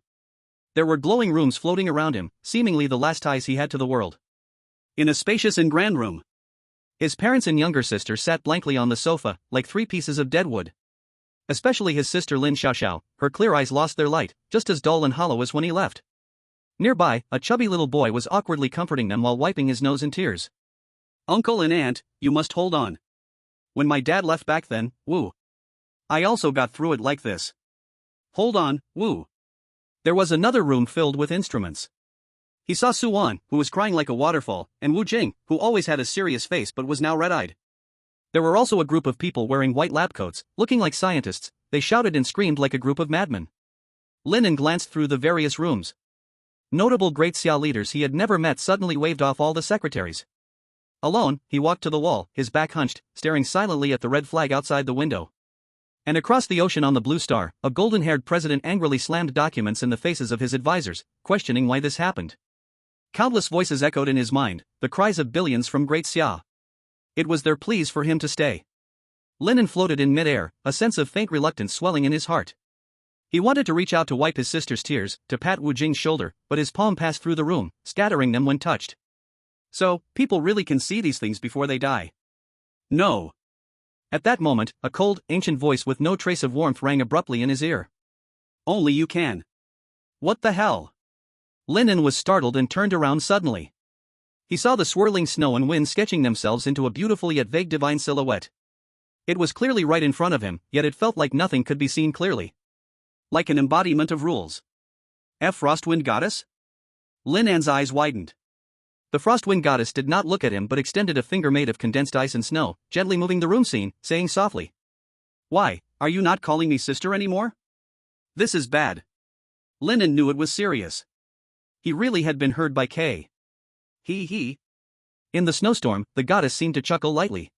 There were glowing rooms floating around him, seemingly the last ties he had to the world. In a spacious and grand room, his parents and younger sister sat blankly on the sofa, like 3 pieces of dead wood. Especially his sister Lin Xiaoxiao, her clear eyes lost their light, just as dull and hollow as when he left. Nearby, a chubby little boy was awkwardly comforting them while wiping his nose in tears. Uncle and aunt, you must hold on. When my dad left back then, woo. I also got through it like this. Hold on, woo. There was another room filled with instruments. He saw Su Wan, who was crying like a waterfall, and Wu Jing, who always had a serious face but was now red-eyed. There were also a group of people wearing white lab coats, looking like scientists. They shouted and screamed like a group of madmen. Lin An glanced through the various rooms. Notable Great Xia leaders he had never met suddenly waved off all the secretaries. Alone, he walked to the wall, his back hunched, staring silently at the red flag outside the window. And across the ocean on the Blue Star, a golden-haired president angrily slammed documents in the faces of his advisors, questioning why this happened. Countless voices echoed in his mind, the cries of billions from Great Xia. It was their pleas for him to stay. Lin An floated in mid-air, a sense of faint reluctance swelling in his heart. He wanted to reach out to wipe his sister's tears, to pat Wu Jing's shoulder, but his palm passed through the room, scattering them when touched. So, people really can see these things before they die. No. At that moment, a cold, ancient voice with no trace of warmth rang abruptly in his ear. Only you can. What the hell? Lin An was startled and turned around suddenly. He saw the swirling snow and wind sketching themselves into a beautiful yet vague divine silhouette. It was clearly right in front of him, yet it felt like nothing could be seen clearly. Like an embodiment of rules. Frostwind Goddess? Lin An's eyes widened. The Frostwind Goddess did not look at him but extended a finger made of condensed ice and snow, gently moving the room scene, saying softly. Why, are you not calling me sister anymore? This is bad. Lin An knew it was serious. He really had been heard by K. He. In the snowstorm, the goddess seemed to chuckle lightly.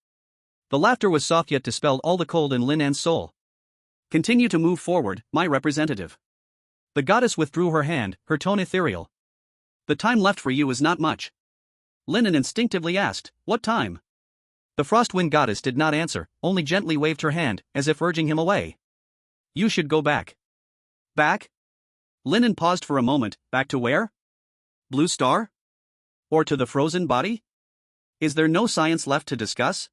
The laughter was soft yet dispelled all the cold in Lin An's soul. Continue to move forward, my representative. The goddess withdrew her hand, her tone ethereal. The time left for you is not much. Lin An instinctively asked, what time? The Frostwind Goddess did not answer, only gently waved her hand, as if urging him away. You should go back. Back? Lin An paused for a moment, back to where? Blue Star? Or to the frozen body? Is there no science left to discuss?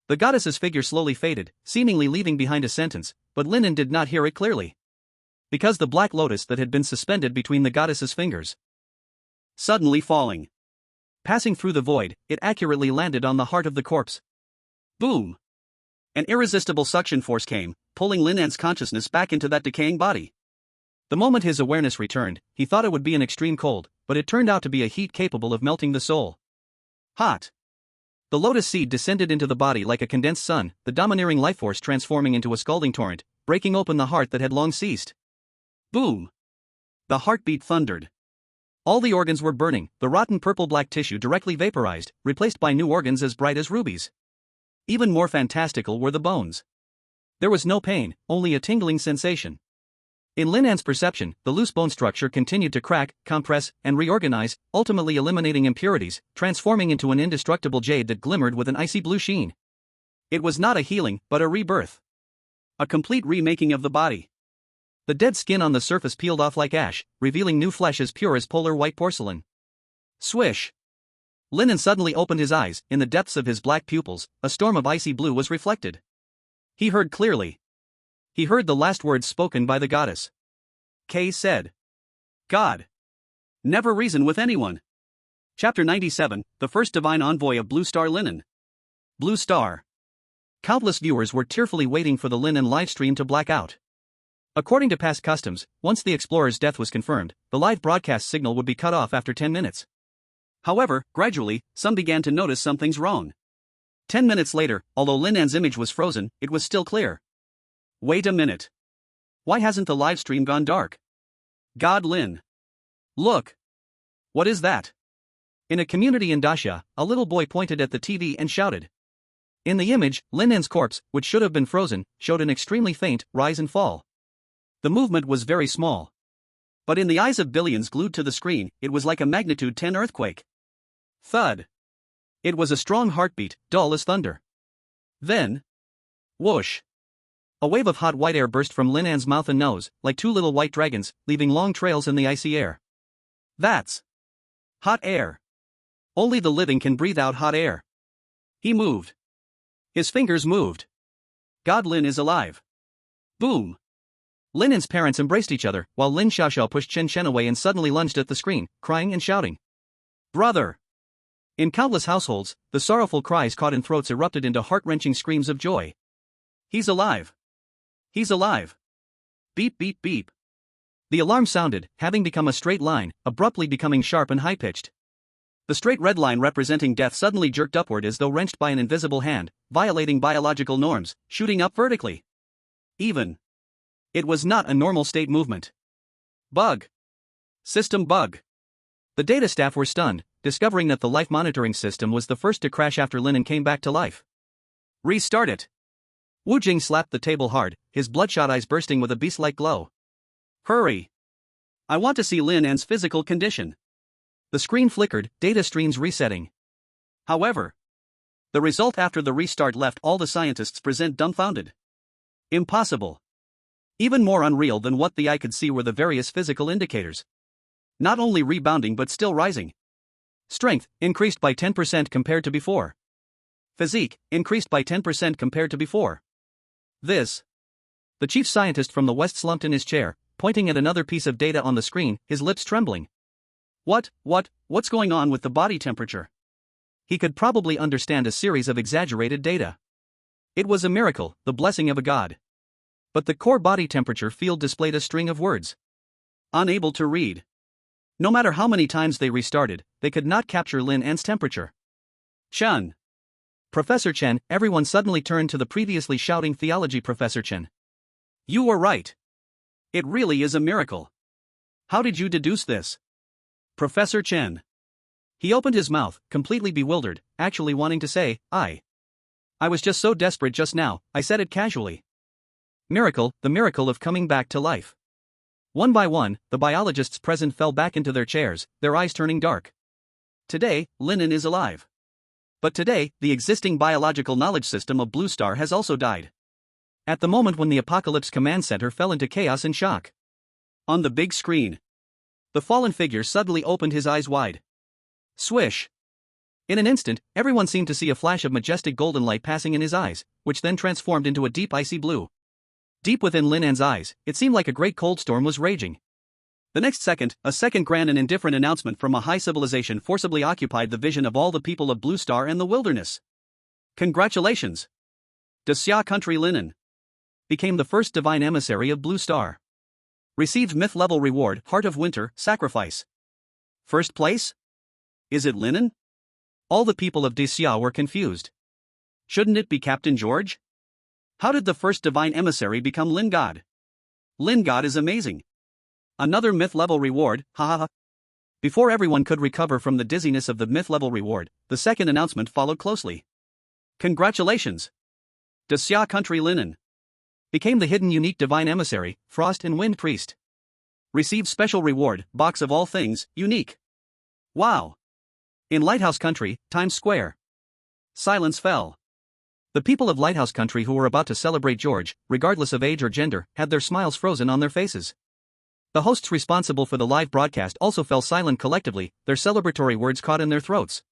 The goddess's figure slowly faded, seemingly leaving behind a sentence, but Lin An did not hear it clearly. Because the black lotus that had been suspended between the goddess's fingers suddenly falling. Passing through the void, it accurately landed on the heart of the corpse. Boom! An irresistible suction force came, pulling Lin An's consciousness back into that decaying body. The moment his awareness returned, he thought it would be an extreme cold, but it turned out to be a heat capable of melting the soul. Hot! The lotus seed descended into the body like a condensed sun, the domineering life force transforming into a scalding torrent, breaking open the heart that had long ceased. Boom! The heartbeat thundered. All the organs were burning, the rotten purple-black tissue directly vaporized, replaced by new organs as bright as rubies. Even more fantastical were the bones. There was no pain, only a tingling sensation. In Lin An's perception, the loose bone structure continued to crack, compress, and reorganize, ultimately eliminating impurities, transforming into an indestructible jade that glimmered with an icy blue sheen. It was not a healing, but a rebirth. A complete remaking of the body. The dead skin on the surface peeled off like ash, revealing new flesh as pure as polar white porcelain. Swish! Lin An suddenly opened his eyes. In the depths of his black pupils, a storm of icy blue was reflected. He heard clearly. He heard the last words spoken by the goddess. Kay said. God. Never reason with anyone. Chapter 97, the first divine envoy of Blue Star Lin An. Blue Star. Countless viewers were tearfully waiting for the Lin An livestream to black out. According to past customs, once the explorer's death was confirmed, the live broadcast signal would be cut off after 10 minutes. However, gradually, some began to notice something's wrong. 10 minutes later, although Lin An's image was frozen, it was still clear. Wait a minute. Why hasn't the livestream gone dark? God Lin. Look. What is that? In a community in Daxia, a little boy pointed at the TV and shouted. In the image, Lin An's corpse, which should have been frozen, showed an extremely faint rise and fall. The movement was very small. But in the eyes of billions glued to the screen, it was like a magnitude 10 earthquake. Thud. It was a strong heartbeat, dull as thunder. Then. Whoosh. A wave of hot white air burst from Lin An's mouth and nose, like two little white dragons, leaving long trails in the icy air. That's hot air. Only the living can breathe out hot air. He moved. His fingers moved. God Lin is alive. Boom. Lin An's parents embraced each other, while Lin Xiaoxiao pushed Chen Chen away and suddenly lunged at the screen, crying and shouting. Brother! In countless households, the sorrowful cries caught in throats erupted into heart-wrenching screams of joy. He's alive! He's alive! Beep beep beep. The alarm sounded, having become a straight line, abruptly becoming sharp and high-pitched. The straight red line representing death suddenly jerked upward as though wrenched by an invisible hand, violating biological norms, shooting up vertically. It was not a normal state movement. Bug. System bug. The data staff were stunned, discovering that the life monitoring system was the first to crash after Lin An came back to life. Restart it. Wu Jing slapped the table hard, his bloodshot eyes bursting with a beast-like glow. Hurry. I want to see Lin An's physical condition. The screen flickered, data streams resetting. However, the result after the restart left all the scientists present dumbfounded. Impossible. Even more unreal than what the eye could see were the various physical indicators. Not only rebounding but still rising. Strength, increased by 10% compared to before. Physique, increased by 10% compared to before. This. The chief scientist from the West slumped in his chair, pointing at another piece of data on the screen, his lips trembling. What's going on with the body temperature? He could probably understand a series of exaggerated data. It was a miracle, the blessing of a god. But the core body temperature field displayed a string of words. Unable to read. No matter how many times they restarted, they could not capture Lin An's temperature. Chen. Professor Chen, everyone suddenly turned to the previously shouting theology Professor Chen. You were right. It really is a miracle. How did you deduce this? Professor Chen. He opened his mouth, completely bewildered, actually wanting to say, I was just so desperate just now, I said it casually. Miracle, the miracle of coming back to life. One by one, the biologists present fell back into their chairs, their eyes turning dark. Today, Lin An is alive. But today, the existing biological knowledge system of Blue Star has also died. At the moment when the Apocalypse Command Center fell into chaos and shock. On the big screen, the fallen figure suddenly opened his eyes wide. Swish. In an instant, everyone seemed to see a flash of majestic golden light passing in his eyes, which then transformed into a deep icy blue. Deep within Lin An's eyes, it seemed like a great cold storm was raging. The next second, a second grand and indifferent announcement from a high civilization forcibly occupied the vision of all the people of Blue Star and the wilderness. Congratulations! Xia Country Lin An became the first divine emissary of Blue Star. Received myth-level reward, Heart of Winter, Sacrifice. First place? Is it Lin An? All the people of Xia were confused. Shouldn't it be Captain George? How did the first divine emissary become Lin God? Lin God is amazing. Another myth-level reward, hahaha. Before everyone could recover from the dizziness of the myth-level reward, the second announcement followed closely. Congratulations! Xia Country Lin An became the hidden unique divine emissary, Frost and Wind Priest. Received special reward, Box of All Things, Unique. Wow! In Lighthouse Country, Times Square. Silence fell. The people of Lighthouse Country who were about to celebrate George, regardless of age or gender, had their smiles frozen on their faces. The hosts responsible for the live broadcast also fell silent collectively, their celebratory words caught in their throats.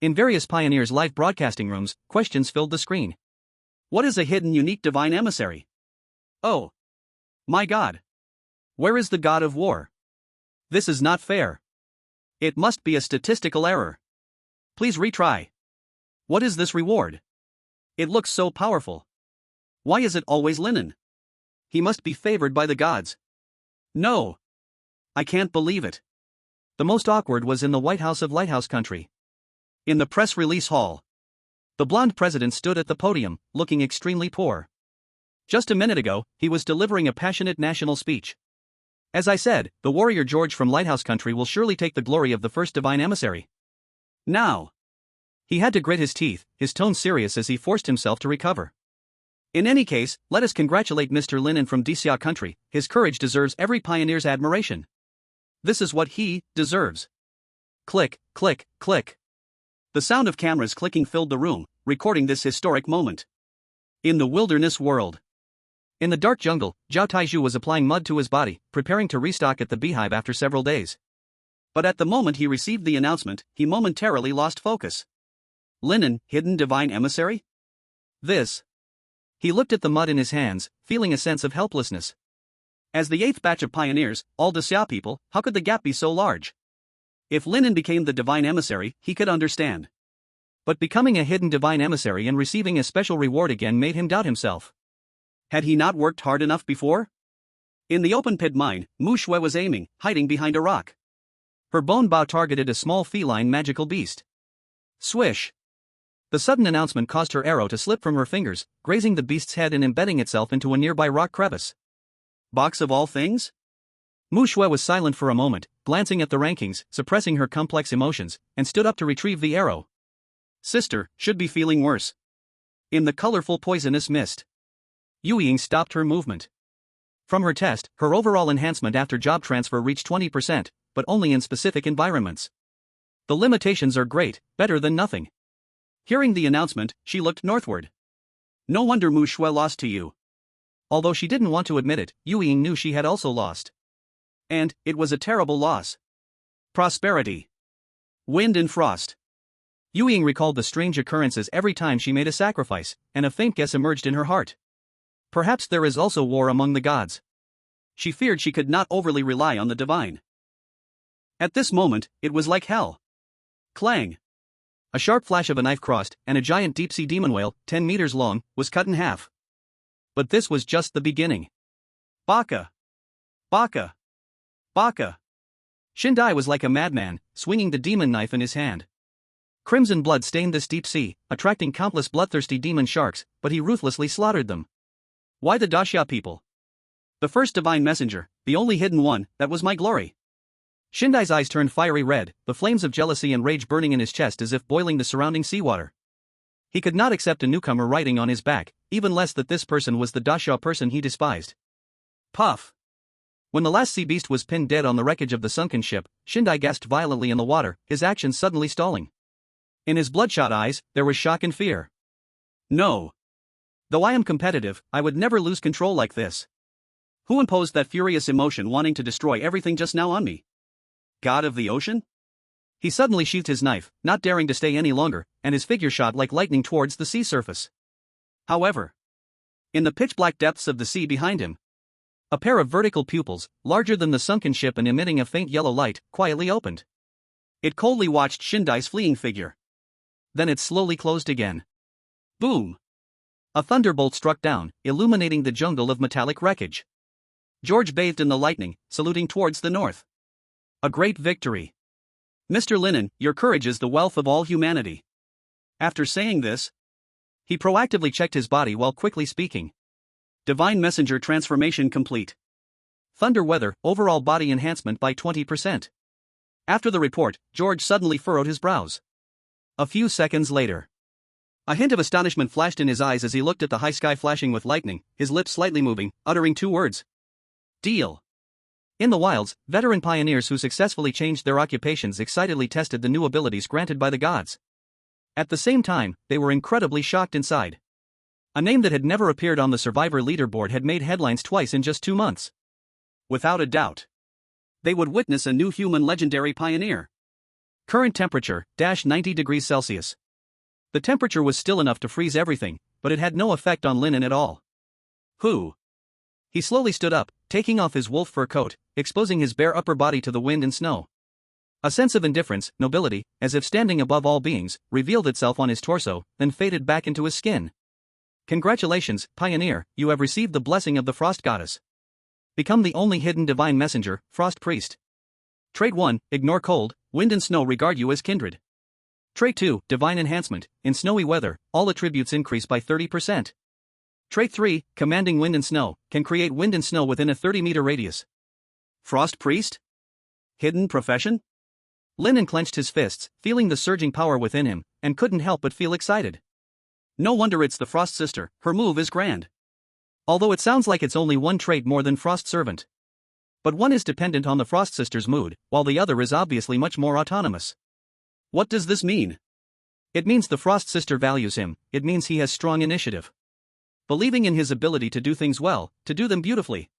In various Pioneers' live broadcasting rooms, questions filled the screen. What is a hidden unique divine emissary? Oh. My God. Where is the God of War? This is not fair. It must be a statistical error. Please retry. What is this reward? It looks so powerful. Why is it always Lin An? He must be favored by the gods. No. I can't believe it. The most awkward was in the White House of Lighthouse Country. In the press release hall. The blonde president stood at the podium, looking extremely poor. Just a minute ago, he was delivering a passionate national speech. As I said, the warrior George from Lighthouse Country will surely take the glory of the first divine emissary. Now. He had to grit his teeth, his tone serious as he forced himself to recover. In any case, let us congratulate Mr. Lin An from Xia Country. His courage deserves every pioneer's admiration. This is what he deserves. Click, click, click. The sound of cameras clicking filled the room, recording this historic moment. In the wilderness world. In the dark jungle, Zhao Taizhu was applying mud to his body, preparing to restock at the beehive after several days. But at the moment he received the announcement, he momentarily lost focus. Lin An, hidden divine emissary? This. He looked at the mud in his hands, feeling a sense of helplessness. As the 8th batch of pioneers, all Xia people, how could the gap be so large? If Lin An became the divine emissary, he could understand. But becoming a hidden divine emissary and receiving a special reward again made him doubt himself. Had he not worked hard enough before? In the open pit mine, Mu Shui was aiming, hiding behind a rock. Her bone bow targeted a small feline magical beast. Swish! The sudden announcement caused her arrow to slip from her fingers, grazing the beast's head and embedding itself into a nearby rock crevice. Box of All Things? Mu Shui was silent for a moment, glancing at the rankings, suppressing her complex emotions, and stood up to retrieve the arrow. Sister, should be feeling worse. In the colorful poisonous mist. Yu Ying stopped her movement. From her test, her overall enhancement after job transfer reached 20%, but only in specific environments. The limitations are great, better than nothing. Hearing the announcement, she looked northward. No wonder Mu Shui lost to you. Although she didn't want to admit it, Yu Ying knew she had also lost. And, it was a terrible loss. Prosperity. Wind and frost. Yu Ying recalled the strange occurrences every time she made a sacrifice, and a faint guess emerged in her heart. Perhaps there is also war among the gods. She feared she could not overly rely on the divine. At this moment, it was like hell. Clang. A sharp flash of a knife crossed, and a giant deep-sea demon whale, 10 meters long, was cut in half. But this was just the beginning. Baka! Baka! Baka! Shindai was like a madman, swinging the demon knife in his hand. Crimson blood stained this deep sea, attracting countless bloodthirsty demon sharks, but he ruthlessly slaughtered them. Why the Daxia people? The first divine messenger, the only hidden one, that was my glory. Shindai's eyes turned fiery red, the flames of jealousy and rage burning in his chest as if boiling the surrounding seawater. He could not accept a newcomer riding on his back, even less that this person was the Daxia person he despised. Puff! When the last sea beast was pinned dead on the wreckage of the sunken ship, Shindai gasped violently in the water, his actions suddenly stalling. In his bloodshot eyes, there was shock and fear. No. Though I am competitive, I would never lose control like this. Who imposed that furious emotion wanting to destroy everything just now on me? God of the ocean? He suddenly sheathed his knife, not daring to stay any longer, and his figure shot like lightning towards the sea surface. However, in the pitch-black depths of the sea behind him, a pair of vertical pupils, larger than the sunken ship and emitting a faint yellow light, quietly opened. It coldly watched Shindai's fleeing figure. Then it slowly closed again. Boom! A thunderbolt struck down, illuminating the jungle of metallic wreckage. George bathed in the lightning, saluting towards the north. A great victory. Mr. Lin An, your courage is the wealth of all humanity. After saying this, he proactively checked his body while quickly speaking. Divine Messenger transformation complete. Thunder weather, overall body enhancement by 20%. After the report, George suddenly furrowed his brows. A few seconds later, a hint of astonishment flashed in his eyes as he looked at the high sky flashing with lightning, his lips slightly moving, uttering two words. Deal. In the wilds, veteran pioneers who successfully changed their occupations excitedly tested the new abilities granted by the gods. At the same time, they were incredibly shocked inside. A name that had never appeared on the Survivor leaderboard had made headlines twice in just 2 months. Without a doubt, they would witness a new human legendary pioneer. Current temperature, -90 degrees Celsius. The temperature was still enough to freeze everything, but it had no effect on Lin An at all. Who? He slowly stood up, taking off his wolf fur coat, exposing his bare upper body to the wind and snow. A sense of indifference, nobility, as if standing above all beings, revealed itself on his torso, then faded back into his skin. Congratulations, Pioneer, you have received the blessing of the Frost Goddess. Become the only hidden divine messenger, Frost Priest. Trait 1, ignore cold, wind and snow regard you as kindred. Trait 2, divine enhancement, in snowy weather, all attributes increase by 30%. Trait 3, commanding wind and snow, can create wind and snow within a 30-meter radius. Frost Priest? Hidden profession? Lin An clenched his fists, feeling the surging power within him, and couldn't help but feel excited. No wonder it's the Frost Sister, her move is grand. Although it sounds like it's only one trait more than Frost Servant. But one is dependent on the Frost Sister's mood, while the other is obviously much more autonomous. What does this mean? It means the Frost Sister values him, it means he has strong initiative. Believing in his ability to do things well, to do them beautifully.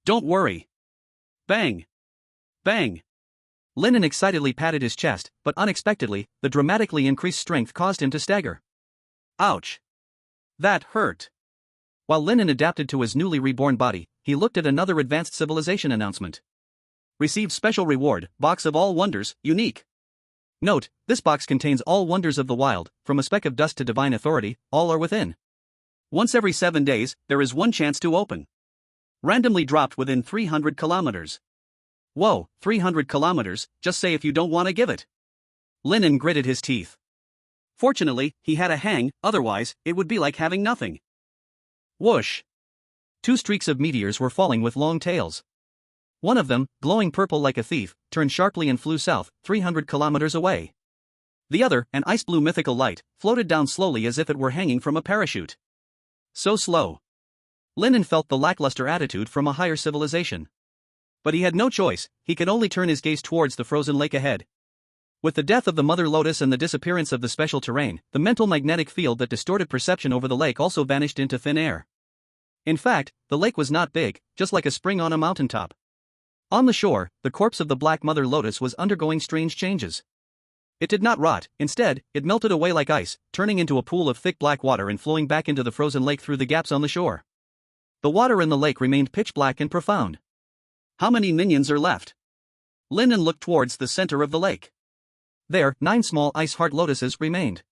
Don't worry. Bang! Bang! Lin An excitedly patted his chest, but unexpectedly, the dramatically increased strength caused him to stagger. Ouch! That hurt. While Lin An adapted to his newly reborn body, he looked at another advanced civilization announcement. Receive special reward, box of all wonders, unique. Note, this box contains all wonders of the wild, from a speck of dust to divine authority, all are within. Once every 7 days, there is one chance to open. Randomly dropped within 300 kilometers. Whoa, 300 kilometers, just say if you don't want to give it. Lin An gritted his teeth. Fortunately, he had a hang, otherwise, it would be like having nothing. Whoosh! 2 streaks of meteors were falling with long tails. One of them, glowing purple like a thief, turned sharply and flew south, 300 kilometers away. The other, an ice blue mythical light, floated down slowly as if it were hanging from a parachute. So slow. Lin An felt the lackluster attitude from a higher civilization. But he had no choice, he could only turn his gaze towards the frozen lake ahead. With the death of the Mother Lotus and the disappearance of the special terrain, the mental magnetic field that distorted perception over the lake also vanished into thin air. In fact, the lake was not big, just like a spring on a mountaintop. On the shore, the corpse of the Black Mother Lotus was undergoing strange changes. It did not rot, instead, it melted away like ice, turning into a pool of thick black water and flowing back into the frozen lake through the gaps on the shore. The water in the lake remained pitch black and profound. How many minions are left? Lin An looked towards the center of the lake. There, 9 small ice heart lotuses remained.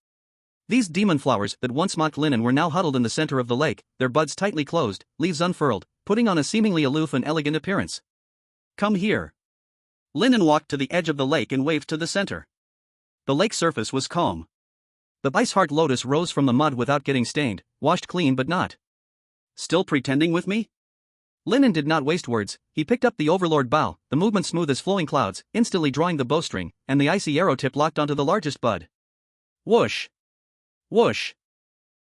These demon flowers that once mocked Lin An were now huddled in the center of the lake, their buds tightly closed, leaves unfurled, putting on a seemingly aloof and elegant appearance. Come here. Lin An walked to the edge of the lake and waved to the center. The lake surface was calm. The ice heart lotus rose from the mud without getting stained, washed clean but not. Still pretending with me? Lin An did not waste words. He picked up the overlord bow, the movement smooth as flowing clouds, instantly drawing the bowstring, and the icy arrow tip locked onto the largest bud. Whoosh! Whoosh!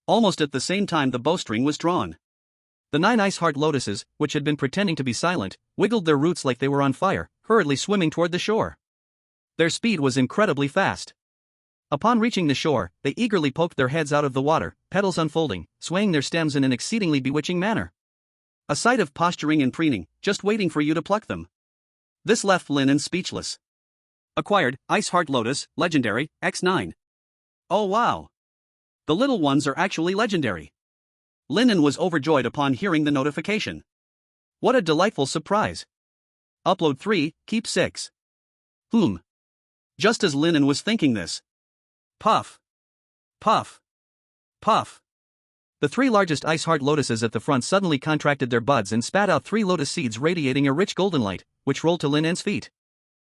Almost at the same time the bowstring was drawn. The 9 ice heart lotuses, which had been pretending to be silent, wiggled their roots like they were on fire, hurriedly swimming toward the shore. Their speed was incredibly fast. Upon reaching the shore, they eagerly poked their heads out of the water, petals unfolding, swaying their stems in an exceedingly bewitching manner. A sight of posturing and preening, just waiting for you to pluck them. This left Lin An speechless. Acquired, Ice Heart Lotus, Legendary, X9. Oh wow! The little ones are actually legendary. Lin An was overjoyed upon hearing the notification. What a delightful surprise! Upload 3, keep 6. Just as Lin An was thinking this. Puff! Puff! Puff! The 3 largest ice heart lotuses at the front suddenly contracted their buds and spat out 3 lotus seeds radiating a rich golden light, which rolled to Lin An's feet.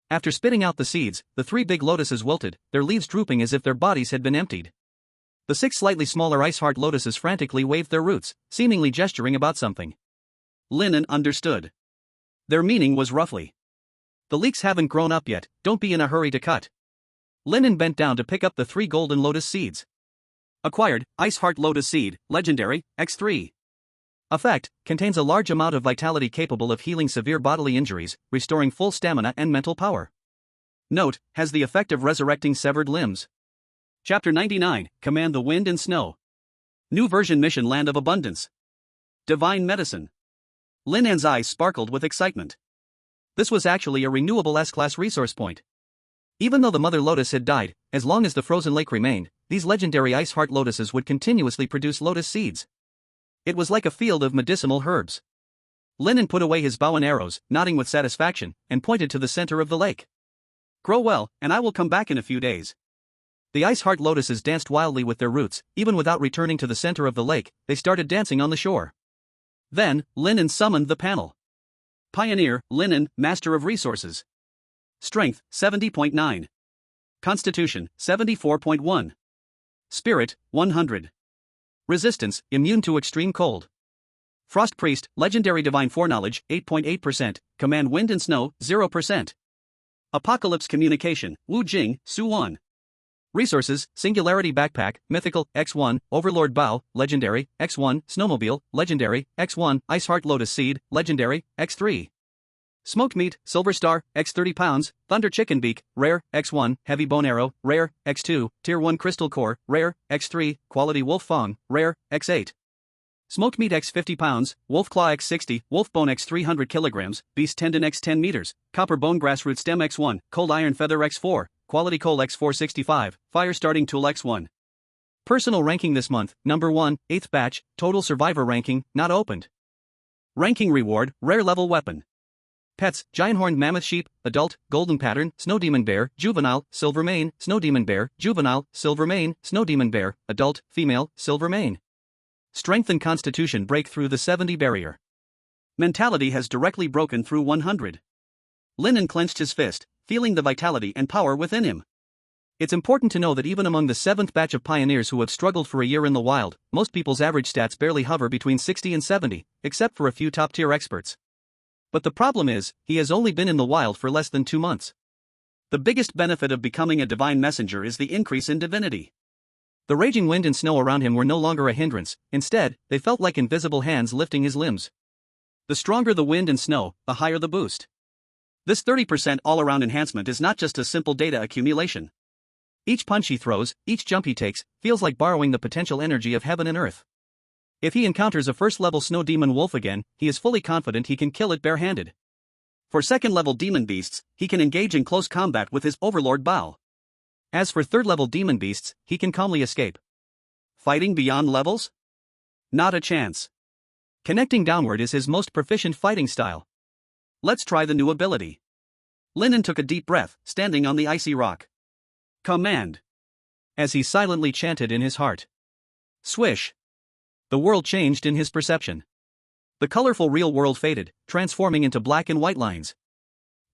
After spitting out the seeds, the 3 big lotuses wilted, their leaves drooping as if their bodies had been emptied. The 6 slightly smaller ice heart lotuses frantically waved their roots, seemingly gesturing about something. Lin An understood. Their meaning was roughly: the leeks haven't grown up yet, don't be in a hurry to cut. Lin An bent down to pick up the 3 golden lotus seeds. Acquired, Ice Heart Lotus Seed, Legendary, X3. Effect, contains a large amount of vitality capable of healing severe bodily injuries, restoring full stamina and mental power. Note, has the effect of resurrecting severed limbs. Chapter 99, Command the Wind and Snow. New version mission Land of Abundance. Divine Medicine. Lin An's eyes sparkled with excitement. This was actually a renewable S-class resource point. Even though the mother lotus had died, as long as the frozen lake remained, these legendary ice heart lotuses would continuously produce lotus seeds. It was like a field of medicinal herbs. Lin An put away his bow and arrows, nodding with satisfaction, and pointed to the center of the lake. Grow well, and I will come back in a few days. The ice heart lotuses danced wildly with their roots, even without returning to the center of the lake, they started dancing on the shore. Then, Lin An summoned the panel. Pioneer, Lin An, Master of Resources. Strength, 70.9. Constitution, 74.1. Spirit, 100. Resistance, immune to extreme cold. Frost Priest, Legendary Divine Foreknowledge, 8.8%, Command Wind and Snow, 0%. Apocalypse Communication, Wu Jing, Su 1. Resources, Singularity Backpack, Mythical, X1, Overlord Bow, Legendary, X1, Snowmobile, Legendary, X1, Ice Heart Lotus Seed, Legendary, X3. Smoked Meat, Silver Star, X 30 pounds, Thunder Chicken Beak, Rare, X1, Heavy Bone Arrow, Rare, X2, Tier 1 Crystal Core, Rare, X3, Quality Wolf Fong, Rare, X8. Smoked Meat X 50 pounds, Wolf Claw X 60, Wolf Bone X 300 kilograms, Beast Tendon X 10 meters, Copper Bone Grassroot Stem X1, Cold Iron Feather X4, Quality Coal X 465, Fire Starting Tool X1. Personal ranking this month, number 1, 8th batch, total survivor ranking, not opened. Ranking reward, Rare Level Weapon. Pets, Giant Horned Mammoth Sheep, Adult, Golden Pattern, Snow Demon Bear, Juvenile, Silver Mane, Snow Demon Bear, Juvenile, Silver Mane, Snow Demon Bear, Adult, Female, Silver Mane. Strength and Constitution break through the 70 barrier. Mentality has directly broken through 100. Lin An clenched his fist, feeling the vitality and power within him. It's important to know that even among the 7th batch of pioneers who have struggled for a year in the wild, most people's average stats barely hover between 60 and 70, except for a few top-tier experts. But the problem is, he has only been in the wild for less than 2 months. The biggest benefit of becoming a divine messenger is the increase in divinity. The raging wind and snow around him were no longer a hindrance, instead, they felt like invisible hands lifting his limbs. The stronger the wind and snow, the higher the boost. This 30% all-around enhancement is not just a simple data accumulation. Each punch he throws, each jump he takes, feels like borrowing the potential energy of heaven and earth. If he encounters a first-level snow demon wolf again, he is fully confident he can kill it barehanded. For second-level demon beasts, he can engage in close combat with his overlord bow. As for third-level demon beasts, he can calmly escape. Fighting beyond levels? Not a chance. Connecting downward is his most proficient fighting style. Let's try the new ability. Lin An took a deep breath, standing on the icy rock. Command. As he silently chanted in his heart. Swish. The world changed in his perception. The colorful real world faded, transforming into black and white lines.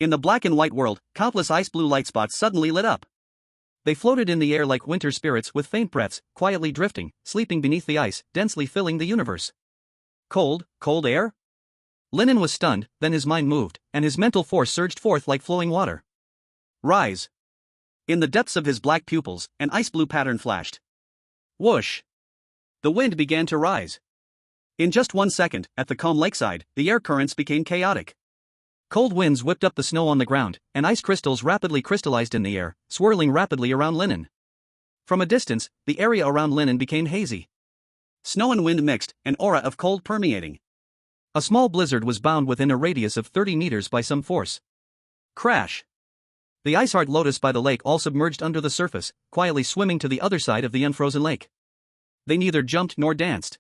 In the black and white world, countless ice blue light spots suddenly lit up. They floated in the air like winter spirits with faint breaths, quietly drifting, sleeping beneath the ice, densely filling the universe. Cold, cold air? Lin An was stunned, then his mind moved, and his mental force surged forth like flowing water. Rise. In the depths of his black pupils, an ice blue pattern flashed. Whoosh. The wind began to rise. In just 1 second, at the calm lakeside, the air currents became chaotic. Cold winds whipped up the snow on the ground, and ice crystals rapidly crystallized in the air, swirling rapidly around Lin An. From a distance, the area around Lin An became hazy. Snow and wind mixed, an aura of cold permeating. A small blizzard was bound within a radius of 30 meters by some force. Crash. The ice-hard lotus by the lake all submerged under the surface, quietly swimming to the other side of the unfrozen lake. They neither jumped nor danced.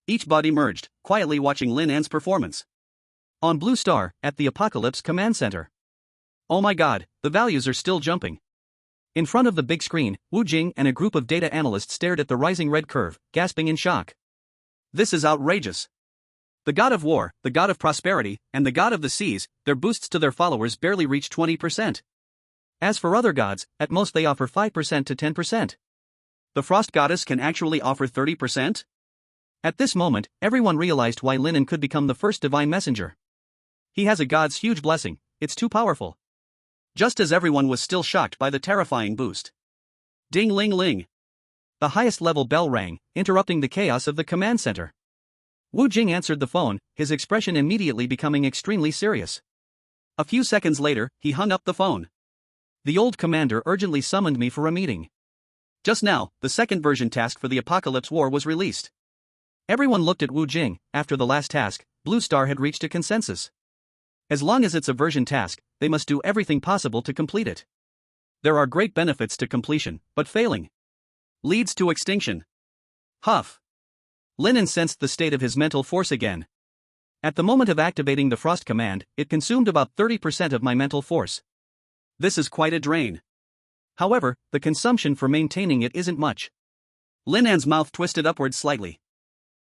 Each body merged, quietly watching Lin An's performance. On Blue Star, at the Apocalypse Command Center. Oh my god, the values are still jumping. In front of the big screen, Wu Jing and a group of data analysts stared at the rising red curve, gasping in shock. This is outrageous. The god of war, the god of prosperity, and the god of the seas, their boosts to their followers barely reach 20%. As for other gods, at most they offer 5% to 10%. The frost goddess can actually offer 30%? At this moment, everyone realized why Lin An could become the first divine messenger. He has a god's huge blessing, it's too powerful. Just as everyone was still shocked by the terrifying boost. Ding ling ling. The highest level bell rang, interrupting the chaos of the command center. Wu Jing answered the phone, his expression immediately becoming extremely serious. A few seconds later, he hung up the phone. The old commander urgently summoned me for a meeting. Just now, the second version task for the Apocalypse War was released. Everyone looked at Wu Jing. After the last task, Blue Star had reached a consensus. As long as it's a version task, they must do everything possible to complete it. There are great benefits to completion, but failing leads to extinction. Huff. Lin An sensed the state of his mental force again. At the moment of activating the Frost command, it consumed about 30% of my mental force. This is quite a drain. However, the consumption for maintaining it isn't much. Lin An's mouth twisted upward slightly.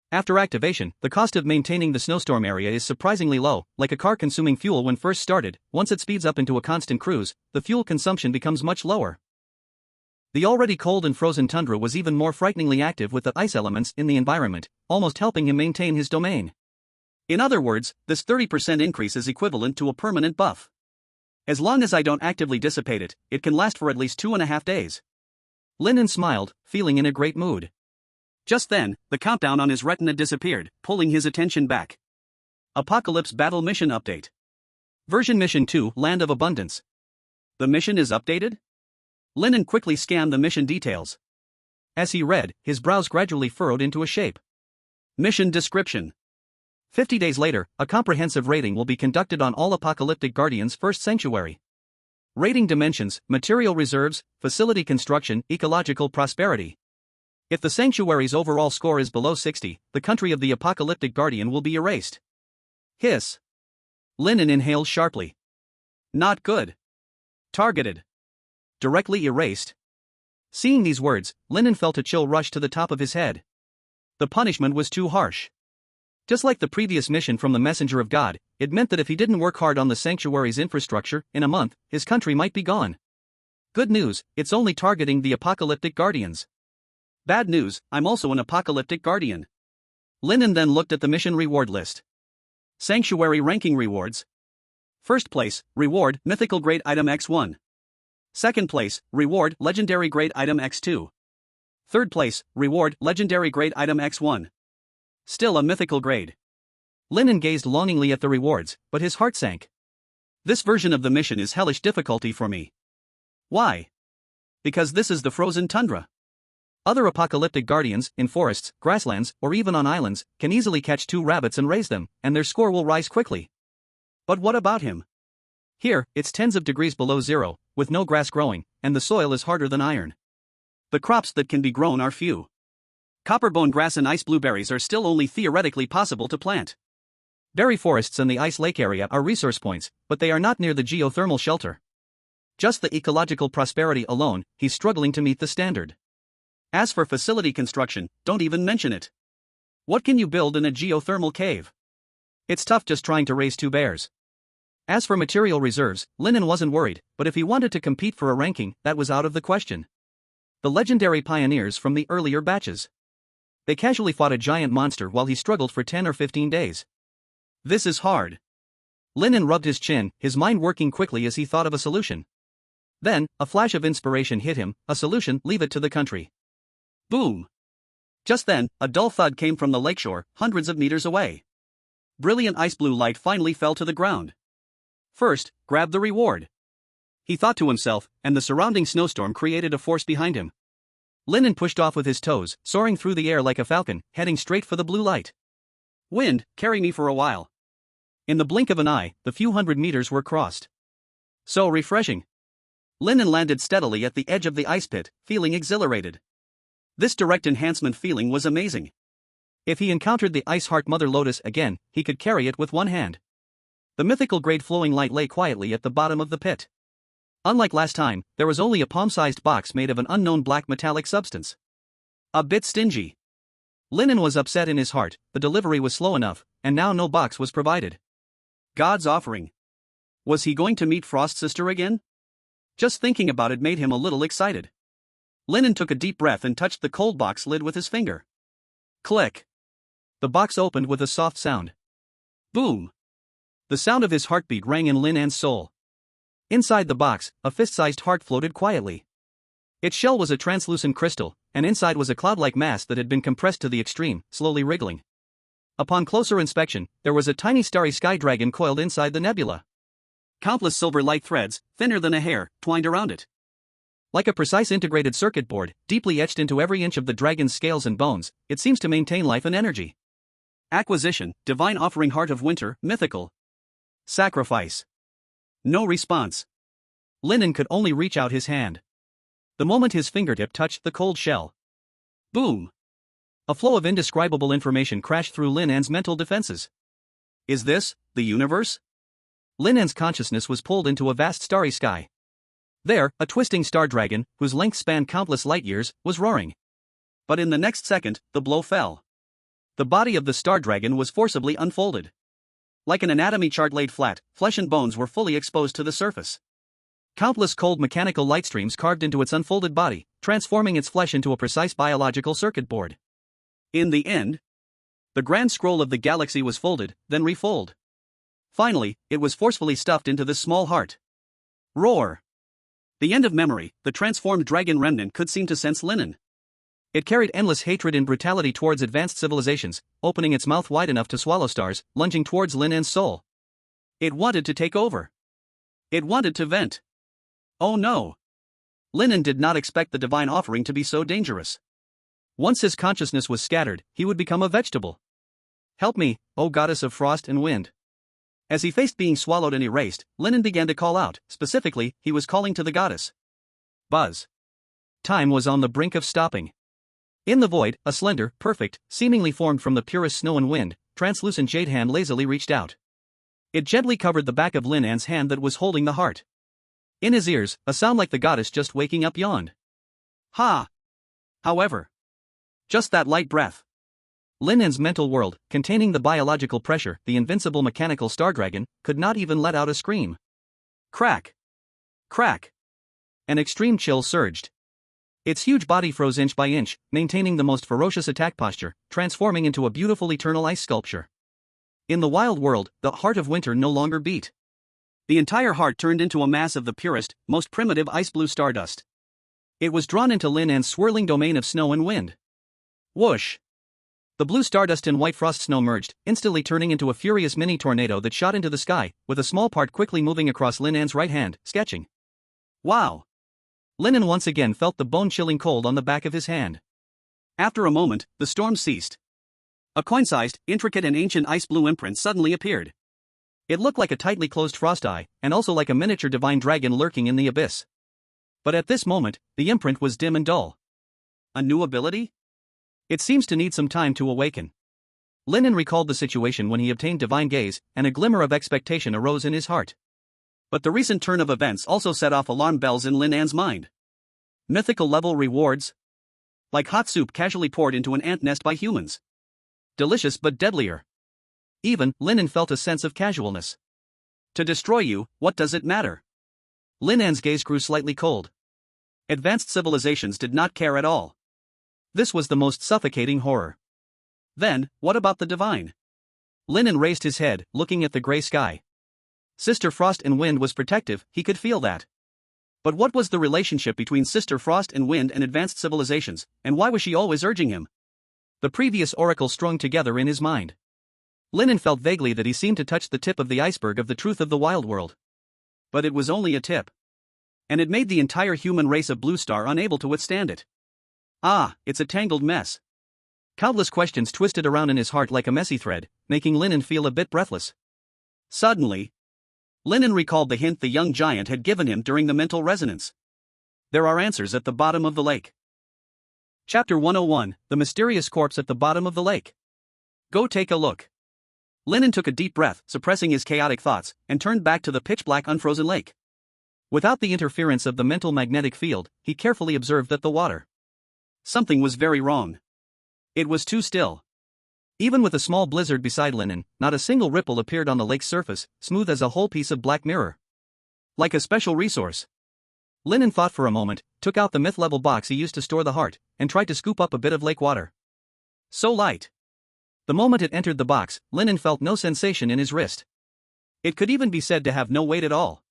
After activation, the cost of maintaining the snowstorm area is surprisingly low, like a car consuming fuel when first started. Once it speeds up into a constant cruise, the fuel consumption becomes much lower. The already cold and frozen tundra was even more frighteningly active with the ice elements in the environment, almost helping him maintain his domain. In other words, this 30% increase is equivalent to a permanent buff. As long as I don't actively dissipate it, it can last for at least 2.5 days. Lin An smiled, feeling in a great mood. Just then, the countdown on his retina disappeared, pulling his attention back. Apocalypse Battle Mission Update. Version Mission 2, Land of Abundance. The mission is updated? Lin An quickly scanned the mission details. As he read, his brows gradually furrowed into a shape. Mission Description. 50 days later, a comprehensive raiding will be conducted on all Apocalyptic Guardians' first sanctuary. Raiding dimensions, material reserves, facility construction, ecological prosperity. If the sanctuary's overall score is below 60, the country of the Apocalyptic Guardian will be erased. Hiss. Lin An inhaled sharply. Not good. Targeted. Directly erased. Seeing these words, Lin An felt a chill rush to the top of his head. The punishment was too harsh. Just like the previous mission from the Messenger of God, it meant that if he didn't work hard on the sanctuary's infrastructure, in a month, his country might be gone. Good news, it's only targeting the Apocalyptic Guardians. Bad news, I'm also an Apocalyptic Guardian. Lin An then looked at the mission reward list. Sanctuary ranking rewards. First place, reward, Mythical Grade Item X1. Second place, reward, Legendary Grade Item X2. Third place, reward, Legendary Grade Item X1. Still a mythical grade. Lin An gazed longingly at the rewards, but his heart sank. This version of the mission is hellish difficulty for me. Why? Because this is the frozen tundra. Other apocalyptic guardians, in forests, grasslands, or even on islands, can easily catch 2 rabbits and raise them, and their score will rise quickly. But what about him? Here, it's tens of degrees below zero, with no grass growing, and the soil is harder than iron. The crops that can be grown are few. Copperbone grass and ice blueberries are still only theoretically possible to plant. Berry forests and the ice lake area are resource points, but they are not near the geothermal shelter. Just the ecological prosperity alone, he's struggling to meet the standard. As for facility construction, don't even mention it. What can you build in a geothermal cave? It's tough just trying to raise 2 bears. As for material reserves, Lin An wasn't worried, but if he wanted to compete for a ranking, that was out of the question. The legendary pioneers from the earlier batches. They casually fought a giant monster while he struggled for 10 or 15 days. This is hard. Lin An rubbed his chin, his mind working quickly as he thought of a solution. Then, a flash of inspiration hit him, a solution, leave it to the country. Boom! Just then, a dull thud came from the lakeshore, hundreds of meters away. Brilliant ice blue light finally fell to the ground. First, grab the reward. He thought to himself, and the surrounding snowstorm created a force behind him. Lin An pushed off with his toes, soaring through the air like a falcon, heading straight for the blue light. Wind, carry me for a while. In the blink of an eye, the few hundred meters were crossed. So refreshing. Lin An landed steadily at the edge of the ice pit, feeling exhilarated. This direct enhancement feeling was amazing. If he encountered the Ice Heart Mother Lotus again, he could carry it with one hand. The mythical grade flowing light lay quietly at the bottom of the pit. Unlike last time, there was only a palm-sized box made of an unknown black metallic substance. A bit stingy. Lin An was upset in his heart, the delivery was slow enough, and now no box was provided. God's offering. Was he going to meet Frost's sister again? Just thinking about it made him a little excited. Lin An took a deep breath and touched the cold box lid with his finger. Click. The box opened with a soft sound. Boom. The sound of his heartbeat rang in Lin An's soul. Inside the box, a fist-sized heart floated quietly. Its shell was a translucent crystal, and inside was a cloud-like mass that had been compressed to the extreme, slowly wriggling. Upon closer inspection, there was a tiny starry sky dragon coiled inside the nebula. Countless silver light threads, thinner than a hair, twined around it. Like a precise integrated circuit board, deeply etched into every inch of the dragon's scales and bones, it seems to maintain life and energy. Acquisition, Divine Offering Heart of Winter, Mythical. Sacrifice. No response. Lin An could only reach out his hand. The moment his fingertip touched the cold shell. Boom! A flow of indescribable information crashed through Lin An's mental defenses. Is this the universe? Lin An's consciousness was pulled into a vast starry sky. There, a twisting star dragon, whose length spanned countless light years, was roaring. But in the next second, the blow fell. The body of the star dragon was forcibly unfolded. Like an anatomy chart laid flat, flesh and bones were fully exposed to the surface. Countless cold mechanical light streams carved into its unfolded body, transforming its flesh into a precise biological circuit board. In the end, the grand scroll of the galaxy was folded, then refolded. Finally, it was forcefully stuffed into this small heart. Roar! The end of memory, the transformed dragon remnant could seem to sense Lin An. It carried endless hatred and brutality towards advanced civilizations, opening its mouth wide enough to swallow stars, lunging towards Lin An's soul. It wanted to take over. It wanted to vent. Oh no! Lin An did not expect the divine offering to be so dangerous. Once his consciousness was scattered, he would become a vegetable. Help me, O goddess of frost and wind. As he faced being swallowed and erased, Lin An began to call out. Specifically, he was calling to the goddess. Buzz. Time was on the brink of stopping. In the void, a slender, perfect, seemingly formed from the purest snow and wind, translucent jade hand lazily reached out. It gently covered the back of Lin An's hand that was holding the heart. In his ears, a sound like the goddess just waking up yawned. Ha! However, just that light breath. Lin An's mental world, containing the biological pressure, the invincible mechanical star dragon, could not even let out a scream. Crack! Crack! An extreme chill surged. Its huge body froze inch by inch, maintaining the most ferocious attack posture, transforming into a beautiful eternal ice sculpture. In the wild world, the heart of winter no longer beat. The entire heart turned into a mass of the purest, most primitive ice blue stardust. It was drawn into Lin An's swirling domain of snow and wind. Whoosh! The blue stardust and white frost snow merged, instantly turning into a furious mini tornado that shot into the sky, with a small part quickly moving across Lin An's right hand, sketching. Wow! Lin An once again felt the bone-chilling cold on the back of his hand. After a moment, the storm ceased. A coin-sized, intricate and ancient ice blue imprint suddenly appeared. It looked like a tightly closed frost eye, and also like a miniature divine dragon lurking in the abyss. But at this moment, the imprint was dim and dull. A new ability? It seems to need some time to awaken. Lin An recalled the situation when he obtained divine gaze, and a glimmer of expectation arose in his heart. But the recent turn of events also set off alarm bells in Lin An's mind. Mythical level rewards? Like hot soup casually poured into an ant nest by humans. Delicious but deadlier. Even, Lin An felt a sense of casualness. To destroy you, what does it matter? Lin An's gaze grew slightly cold. Advanced civilizations did not care at all. This was the most suffocating horror. Then, what about the divine? Lin An raised his head, looking at the gray sky. Sister Frost and Wind was protective, he could feel that. But what was the relationship between Sister Frost and Wind and advanced civilizations, and why was she always urging him? The previous oracle strung together in his mind. Lin An felt vaguely that he seemed to touch the tip of the iceberg of the truth of the wild world. But it was only a tip. And it made the entire human race of Blue Star unable to withstand it. Ah, it's a tangled mess. Countless questions twisted around in his heart like a messy thread, making Lin An feel a bit breathless. Suddenly, Lin An recalled the hint the young giant had given him during the mental resonance. There are answers at the bottom of the lake. Chapter 101, The Mysterious Corpse at the Bottom of the Lake. Go take a look. Lin An took a deep breath, suppressing his chaotic thoughts, and turned back to the pitch-black unfrozen lake. Without the interference of the mental magnetic field, he carefully observed that the water. Something was very wrong. It was too still. Even with a small blizzard beside Lin An, not a single ripple appeared on the lake's surface, smooth as a whole piece of black mirror. Like a special resource. Lin An thought for a moment, took out the myth-level box he used to store the heart, and tried to scoop up a bit of lake water. So light. The moment it entered the box, Lin An felt no sensation in his wrist. It could even be said to have no weight at all.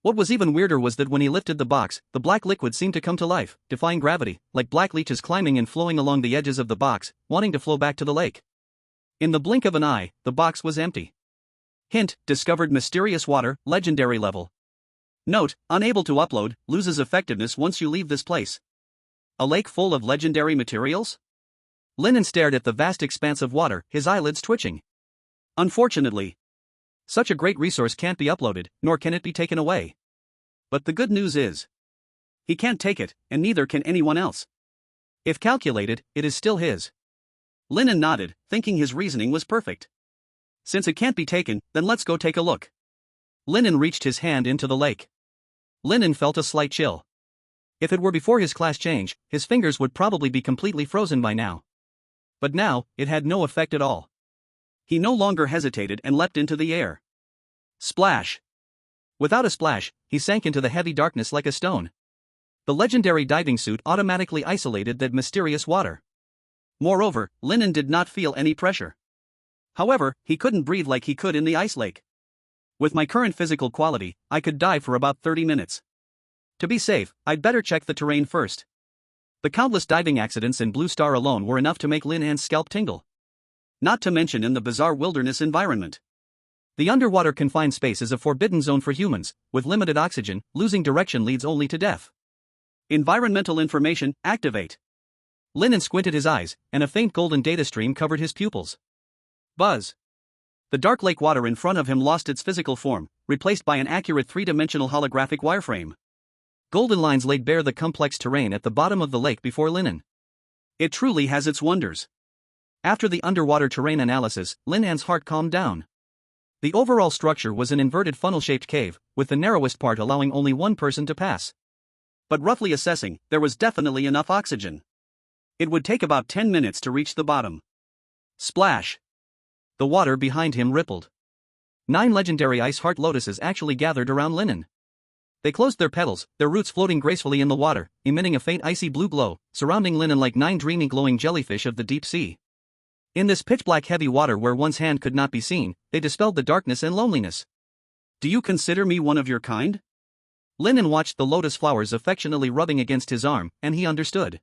What was even weirder was that when he lifted the box, the black liquid seemed to come to life, defying gravity, like black leeches climbing and flowing along the edges of the box, wanting to flow back to the lake. In the blink of an eye, the box was empty. Hint, discovered mysterious water, legendary level. Note, unable to upload, loses effectiveness once you leave this place. A lake full of legendary materials? Lin An stared at the vast expanse of water, his eyelids twitching. Unfortunately, such a great resource can't be uploaded, nor can it be taken away. But the good news is, he can't take it, and neither can anyone else. If calculated, it is still his. Lin An nodded, thinking his reasoning was perfect. Since it can't be taken, then let's go take a look. Lin An reached his hand into the lake. Lin An felt a slight chill. If it were before his class change, his fingers would probably be completely frozen by now. But now, it had no effect at all. He no longer hesitated and leapt into the air. Splash! Without a splash, he sank into the heavy darkness like a stone. The legendary diving suit automatically isolated that mysterious water. Moreover, Lin An did not feel any pressure. However, he couldn't breathe like he could in the ice lake. With my current physical quality, I could dive for about 30 minutes. To be safe, I'd better check the terrain first. The countless diving accidents in Blue Star alone were enough to make Lin An's scalp tingle. Not to mention in the bizarre wilderness environment. The underwater confined space is a forbidden zone for humans, with limited oxygen, losing direction leads only to death. Environmental information, activate. Lin An squinted his eyes, and a faint golden data stream covered his pupils. Buzz. The dark lake water in front of him lost its physical form, replaced by an accurate three-dimensional holographic wireframe. Golden lines laid bare the complex terrain at the bottom of the lake before Lin An. It truly has its wonders. After the underwater terrain analysis, Lin An's heart calmed down. The overall structure was an inverted funnel-shaped cave, with the narrowest part allowing only one person to pass. But roughly assessing, there was definitely enough oxygen. It would take about 10 minutes to reach the bottom. Splash! The water behind him rippled. 9 legendary ice heart lotuses actually gathered around Lin An. They closed their petals, their roots floating gracefully in the water, emitting a faint icy blue glow, surrounding Lin An like 9 dreamy glowing jellyfish of the deep sea. In this pitch-black heavy water where one's hand could not be seen, they dispelled the darkness and loneliness. Do you consider me one of your kind? Lin An watched the lotus flowers affectionately rubbing against his arm, and he understood.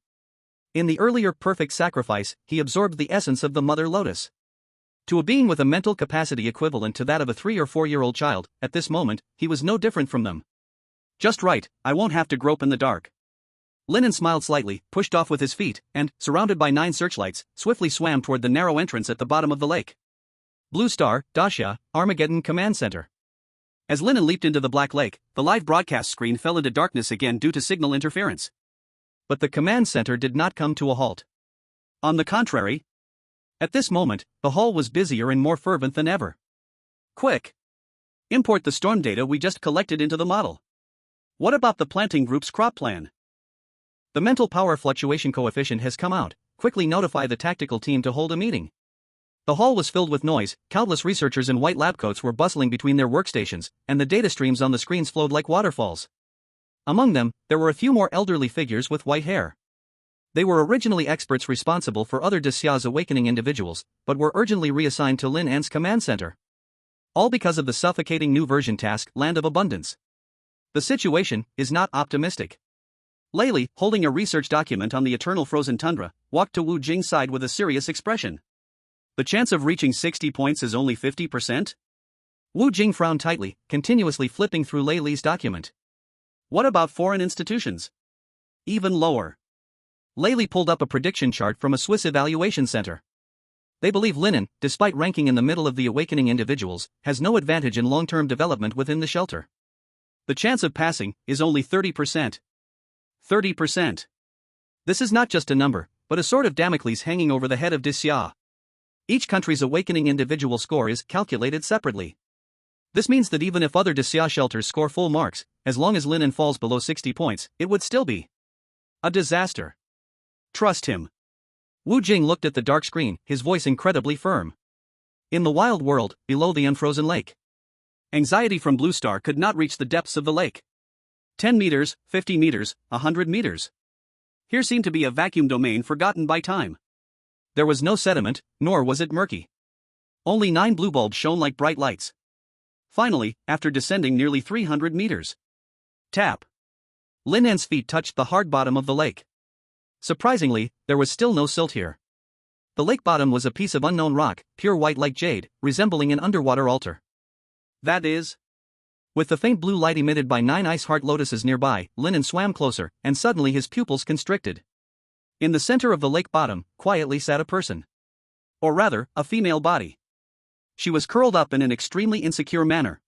In the earlier perfect sacrifice, he absorbed the essence of the mother lotus. To a being with a mental capacity equivalent to that of a 3 or 4-year-old child, at this moment, he was no different from them. Just right, I won't have to grope in the dark. Lin An smiled slightly, pushed off with his feet, and, surrounded by 9 searchlights, swiftly swam toward the narrow entrance at the bottom of the lake. Blue Star, Xia, Armageddon Command Center. As Lin An leaped into the black lake, the live broadcast screen fell into darkness again due to signal interference. But the command center did not come to a halt. On the contrary, at this moment, the hall was busier and more fervent than ever. Quick! Import the storm data we just collected into the model. What about the planting group's crop plan? The mental power fluctuation coefficient has come out. Quickly notify the tactical team to hold a meeting. The hall was filled with noise, countless researchers in white lab coats were bustling between their workstations, and the data streams on the screens flowed like waterfalls. Among them, there were a few more elderly figures with white hair. They were originally experts responsible for other Xia's awakening individuals, but were urgently reassigned to Lin An's command center. All because of the suffocating new version task, Land of Abundance. The situation is not optimistic. Layli, holding a research document on the eternal frozen tundra, walked to Wu Jing's side with a serious expression. The chance of reaching 60 points is only 50%? Wu Jing frowned tightly, continuously flipping through Layli's document. What about foreign institutions? Even lower. Layli pulled up a prediction chart from a Swiss evaluation center. They believe Lin An, despite ranking in the middle of the awakening individuals, has no advantage in long-term development within the shelter. The chance of passing is only 30%. 30%. This is not just a number, but a sword of Damocles hanging over the head of Xia. Each country's awakening individual score is calculated separately. This means that even if other Xia shelters score full marks, as long as Lin An falls below 60 points, it would still be a disaster. Trust him. Wu Jing looked at the dark screen, his voice incredibly firm. In the wild world, below the unfrozen lake, anxiety from Blue Star could not reach the depths of the lake. 10 meters, 50 meters, 100 meters. Here seemed to be a vacuum domain forgotten by time. There was no sediment, nor was it murky. Only 9 blue bulbs shone like bright lights. Finally, after descending nearly 300 meters. Tap. Lin An's feet touched the hard bottom of the lake. Surprisingly, there was still no silt here. The lake bottom was a piece of unknown rock, pure white like jade, resembling an underwater altar. That is. With the faint blue light emitted by 9 ice heart lotuses nearby, Lin An swam closer, and suddenly his pupils constricted. In the center of the lake bottom, quietly sat a person. Or rather, a female body. She was curled up in an extremely insecure manner.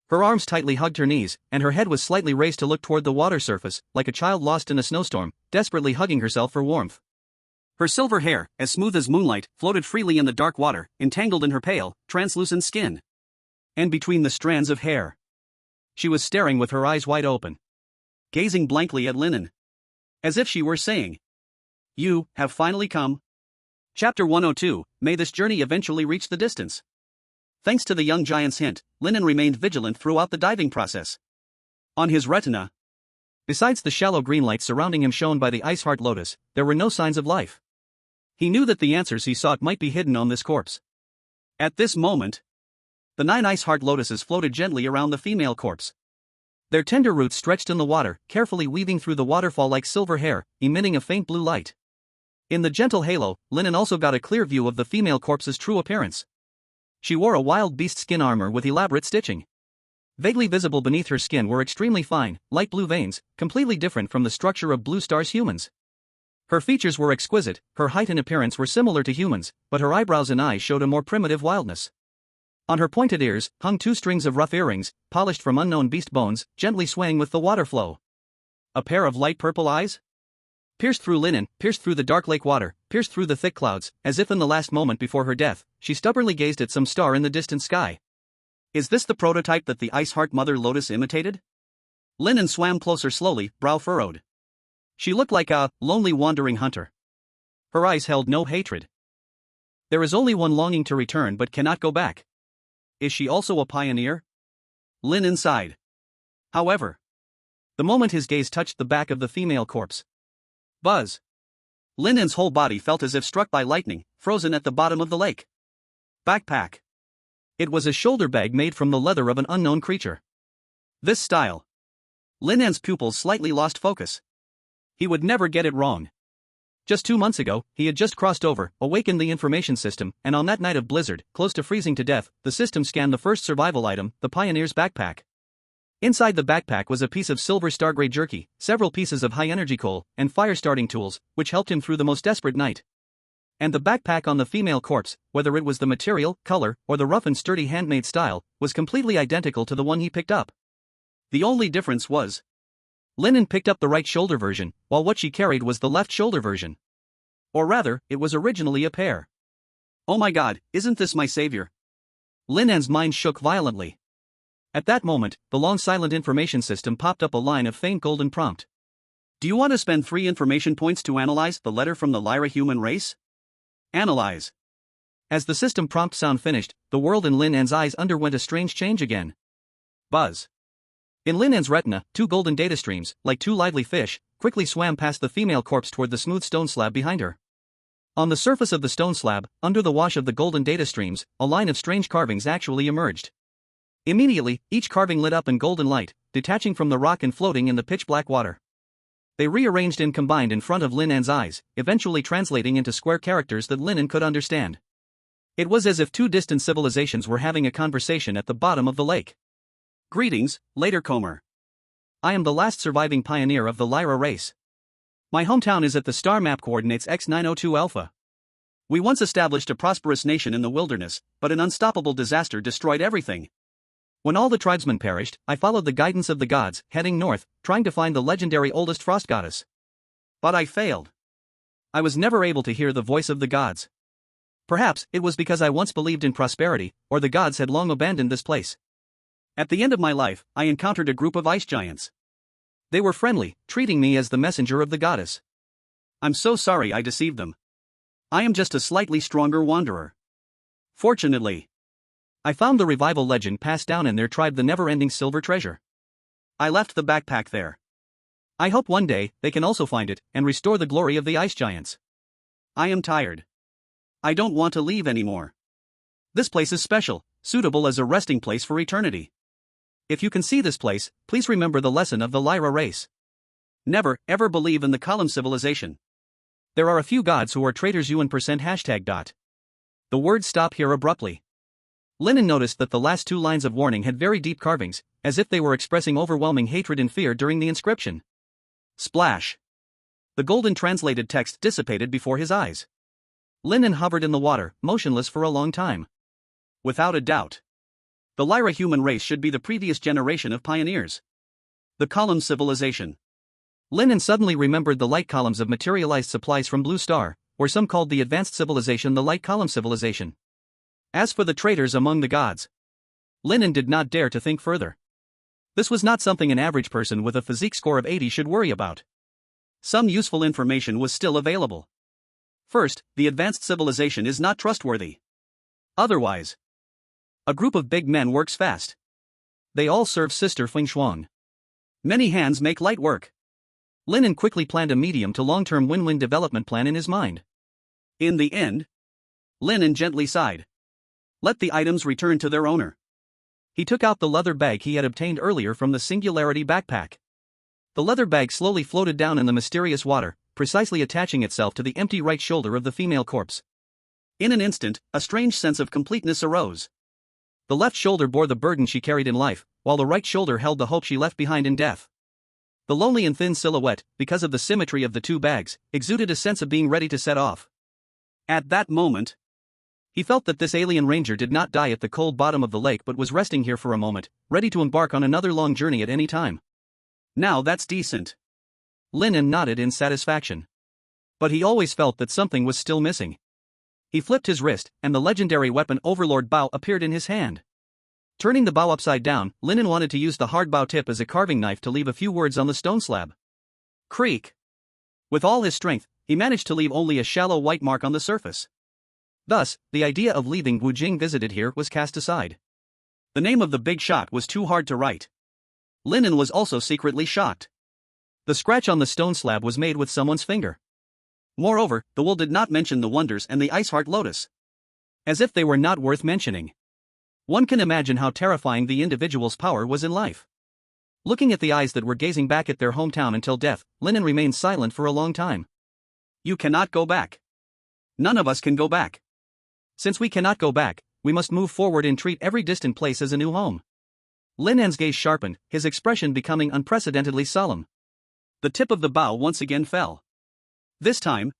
Her arms tightly hugged her knees, and her head was slightly raised to look toward the water surface, like a child lost in a snowstorm, desperately hugging herself for warmth. Her silver hair, as smooth as moonlight, floated freely in the dark water, entangled in her pale, translucent skin. And between the strands of hair, she was staring with her eyes wide open, gazing blankly at Lin An, as if she were saying, "You have finally come." Chapter 102, May this journey eventually reach the distance. Thanks to the young giant's hint, Lin An remained vigilant throughout the diving process. On his retina, besides the shallow green light surrounding him shown by the ice heart lotus, there were no signs of life. He knew that the answers he sought might be hidden on this corpse. At this moment, the 9 ice heart lotuses floated gently around the female corpse. Their tender roots stretched in the water, carefully weaving through the waterfall like silver hair, emitting a faint blue light. In the gentle halo, Lin An also got a clear view of the female corpse's true appearance. She wore a wild beast skin armor with elaborate stitching. Vaguely visible beneath her skin were extremely fine, light blue veins, completely different from the structure of Blue Star's humans. Her features were exquisite, her height and appearance were similar to humans, but her eyebrows and eyes showed a more primitive wildness. On her pointed ears hung 2 strings of rough earrings, polished from unknown beast bones, gently swaying with the water flow. A pair of light purple eyes? Pierced through Lin An, pierced through the dark lake water, pierced through the thick clouds, as if in the last moment before her death, she stubbornly gazed at some star in the distant sky. Is this the prototype that the Ice Heart Mother Lotus imitated? Lin An swam closer slowly, brow furrowed. She looked like a lonely wandering hunter. Her eyes held no hatred. There is only one longing to return but cannot go back. Is she also a pioneer? Lin An sighed. However, the moment his gaze touched the back of the female corpse, buzz. Lin An's whole body felt as if struck by lightning, frozen at the bottom of the lake. Backpack. It was a shoulder bag made from the leather of an unknown creature. This style. Lin An's pupils slightly lost focus. He would never get it wrong. Just 2 months ago, he had just crossed over, awakened the information system, and on that night of blizzard, close to freezing to death, the system scanned the first survival item, the pioneer's backpack. Inside the backpack was a piece of silver stargrade jerky, several pieces of high-energy coal, and fire-starting tools, which helped him through the most desperate night. And the backpack on the female corpse, whether it was the material, color, or the rough and sturdy handmade style, was completely identical to the one he picked up. The only difference was, Lin An picked up the right shoulder version, while what she carried was the left shoulder version. Or rather, it was originally a pair. Oh my god, isn't this my savior? Lin An's mind shook violently. At that moment, the long silent information system popped up a line of faint golden prompt. Do you want to spend 3 information points to analyze the letter from the Lyra human race? Analyze. As the system prompt sound finished, the world in Lin An's eyes underwent a strange change again. Buzz. In Lin An's retina, two golden data streams, like two lively fish, quickly swam past the female corpse toward the smooth stone slab behind her. On the surface of the stone slab, under the wash of the golden data streams, a line of strange carvings actually emerged. Immediately, each carving lit up in golden light, detaching from the rock and floating in the pitch-black water. They rearranged and combined in front of Lin An's eyes, eventually translating into square characters that Lin An could understand. It was as if two distant civilizations were having a conversation at the bottom of the lake. Greetings, Latercomer. I am the last surviving pioneer of the Lyra race. My hometown is at the star map coordinates X902 Alpha. We once established a prosperous nation in the wilderness, but an unstoppable disaster destroyed everything. When all the tribesmen perished, I followed the guidance of the gods, heading north, trying to find the legendary oldest frost goddess. But I failed. I was never able to hear the voice of the gods. Perhaps it was because I once believed in prosperity, or the gods had long abandoned this place. At the end of my life, I encountered a group of ice giants. They were friendly, treating me as the messenger of the goddess. I'm so sorry I deceived them. I am just a slightly stronger wanderer. Fortunately, I found the revival legend passed down in their tribe, the never-ending silver treasure. I left the backpack there. I hope one day they can also find it and restore the glory of the ice giants. I am tired. I don't want to leave anymore. This place is special, suitable as a resting place for eternity. If you can see this place, please remember the lesson of the Lyra race. Never, ever believe in the column civilization. There are a few gods who are traitors. UN %#. The words stop here abruptly. Lin An noticed that the last two lines of warning had very deep carvings, as if they were expressing overwhelming hatred and fear during the inscription. Splash. The golden translated text dissipated before his eyes. Lin An hovered in the water, motionless for a long time. Without a doubt, the Lyra human race should be the previous generation of pioneers. The column civilization. Lin An suddenly remembered the light columns of materialized supplies from Blue Star, or some called the advanced civilization the light column civilization. As for the traitors among the gods, Lin An did not dare to think further. This was not something an average person with a physique score of 80 should worry about. Some useful information was still available. First, the advanced civilization is not trustworthy. Otherwise, a group of big men works fast. They all serve Sister Feng Shuang. Many hands make light work. Lin An quickly planned a medium to long-term win-win development plan in his mind. In the end, Lin An gently sighed. Let the items return to their owner. He took out the leather bag he had obtained earlier from the Singularity backpack. The leather bag slowly floated down in the mysterious water, precisely attaching itself to the empty right shoulder of the female corpse. In an instant, a strange sense of completeness arose. The left shoulder bore the burden she carried in life, while the right shoulder held the hope she left behind in death. The lonely and thin silhouette, because of the symmetry of the two bags, exuded a sense of being ready to set off. At that moment, he felt that this alien ranger did not die at the cold bottom of the lake but was resting here for a moment, ready to embark on another long journey at any time. Now that's decent. Lin An nodded in satisfaction. But he always felt that something was still missing. He flipped his wrist, and the legendary weapon Overlord Bow appeared in his hand. Turning the bow upside down, Lin An wanted to use the hard bow tip as a carving knife to leave a few words on the stone slab. Creak. With all his strength, he managed to leave only a shallow white mark on the surface. Thus, the idea of leaving Wu Jing visited here was cast aside. The name of the big shot was too hard to write. Lin An was also secretly shocked. The scratch on the stone slab was made with someone's finger. Moreover, the will did not mention the wonders and the ice heart lotus. As if they were not worth mentioning. One can imagine how terrifying the individual's power was in life. Looking at the eyes that were gazing back at their hometown until death, Lin An remained silent for a long time. You cannot go back. None of us can go back. Since we cannot go back, we must move forward and treat every distant place as a new home. Lin An's gaze sharpened, his expression becoming unprecedentedly solemn. The tip of the bow once again fell. This time,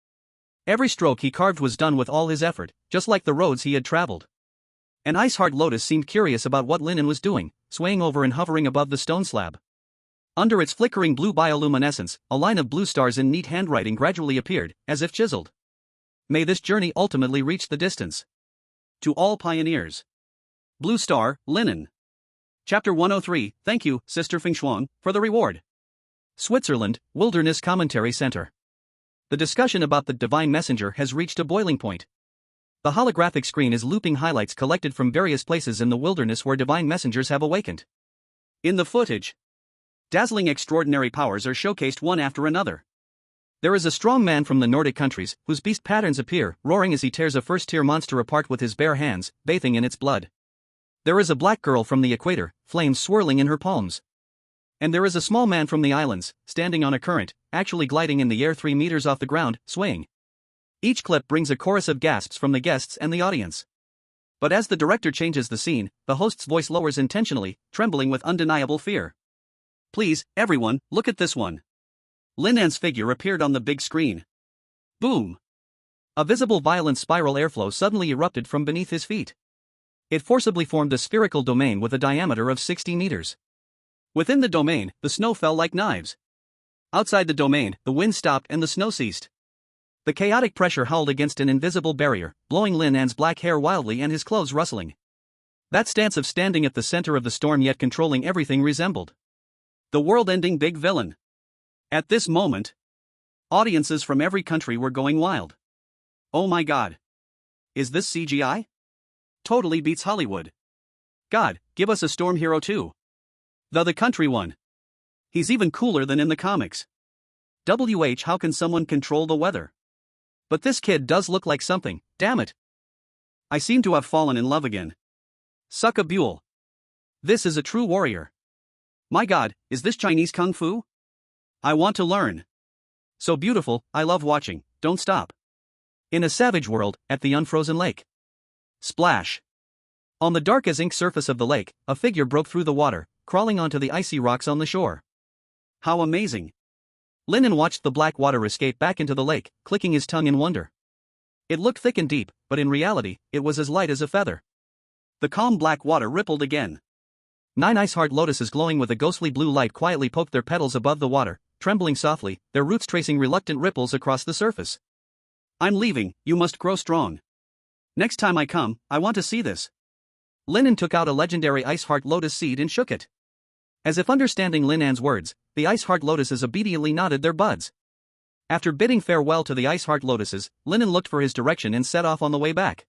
every stroke he carved was done with all his effort, just like the roads he had traveled. An ice heart lotus seemed curious about what Lin An was doing, swaying over and hovering above the stone slab. Under its flickering blue bioluminescence, a line of blue stars in neat handwriting gradually appeared, as if chiseled. May this journey ultimately reach the distance. To all pioneers. Blue Star, Lin An. Chapter 103, Thank you, Sister Feng Shuang, for the reward. Switzerland, Wilderness Commentary Center. The discussion about the Divine Messenger has reached a boiling point. The holographic screen is looping highlights collected from various places in the wilderness where divine messengers have awakened. In the footage, dazzling extraordinary powers are showcased one after another. There is a strong man from the Nordic countries, whose beast patterns appear, roaring as he tears a first-tier monster apart with his bare hands, bathing in its blood. There is a black girl from the equator, flames swirling in her palms. And there is a small man from the islands, standing on a current, actually gliding in the air 3 meters off the ground, swaying. Each clip brings a chorus of gasps from the guests and the audience. But as the director changes the scene, the host's voice lowers intentionally, trembling with undeniable fear. Please, everyone, look at this one. Lin An's figure appeared on the big screen. Boom! A visible violent spiral airflow suddenly erupted from beneath his feet. It forcibly formed a spherical domain with a diameter of 60 meters. Within the domain, the snow fell like knives. Outside the domain, the wind stopped and the snow ceased. The chaotic pressure howled against an invisible barrier, blowing Lin An's black hair wildly and his clothes rustling. That stance of standing at the center of the storm yet controlling everything resembled the world-ending big villain. At this moment, audiences from every country were going wild. Oh my god. Is this CGI? Totally beats Hollywood. God, give us a storm hero too. The country one. He's even cooler than in the comics. How can someone control the weather? But this kid does look like something, damn it. I seem to have fallen in love again. Suck a Buell. This is a true warrior. My god, is this Chinese kung fu? I want to learn. So beautiful, I love watching, don't stop. In a savage world, at the unfrozen lake. Splash. On the dark as ink surface of the lake, a figure broke through the water, crawling onto the icy rocks on the shore. How amazing. Lin An watched the black water escape back into the lake, clicking his tongue in wonder. It looked thick and deep, but in reality, it was as light as a feather. The calm black water rippled again. 9 ice heart lotuses glowing with a ghostly blue light quietly poked their petals above the water, trembling softly, their roots tracing reluctant ripples across the surface. I'm leaving, you must grow strong. Next time I come, I want to see this. Lin An took out a legendary ice heart lotus seed and shook it. As if understanding Lin An's words, the ice heart lotuses obediently nodded their buds. After bidding farewell to the ice heart lotuses, Lin An looked for his direction and set off on the way back.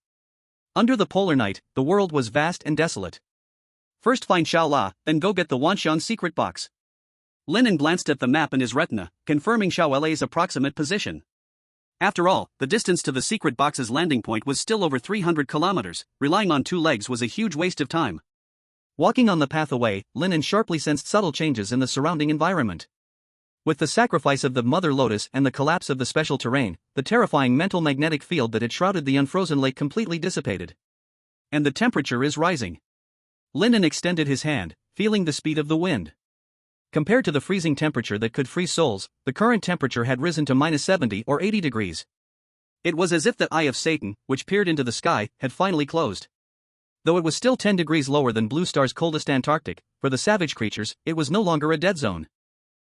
Under the polar night, the world was vast and desolate. First find Xiao La, then go get the Wanxiang secret box. Lin An glanced at the map in his retina, confirming Xiao La's approximate position. After all, the distance to the secret box's landing point was still over 300 kilometers, relying on 2 legs was a huge waste of time. Walking on the path away, Lin An sharply sensed subtle changes in the surrounding environment. With the sacrifice of the Mother Lotus and the collapse of the special terrain, the terrifying mental magnetic field that had shrouded the unfrozen lake completely dissipated. And the temperature is rising. Lin An extended his hand, feeling the speed of the wind. Compared to the freezing temperature that could freeze souls, the current temperature had risen to -70 or 80 degrees. It was as if the eye of Satan, which peered into the sky, had finally closed. Though it was still 10 degrees lower than Blue Star's coldest Antarctic, for the savage creatures, it was no longer a dead zone.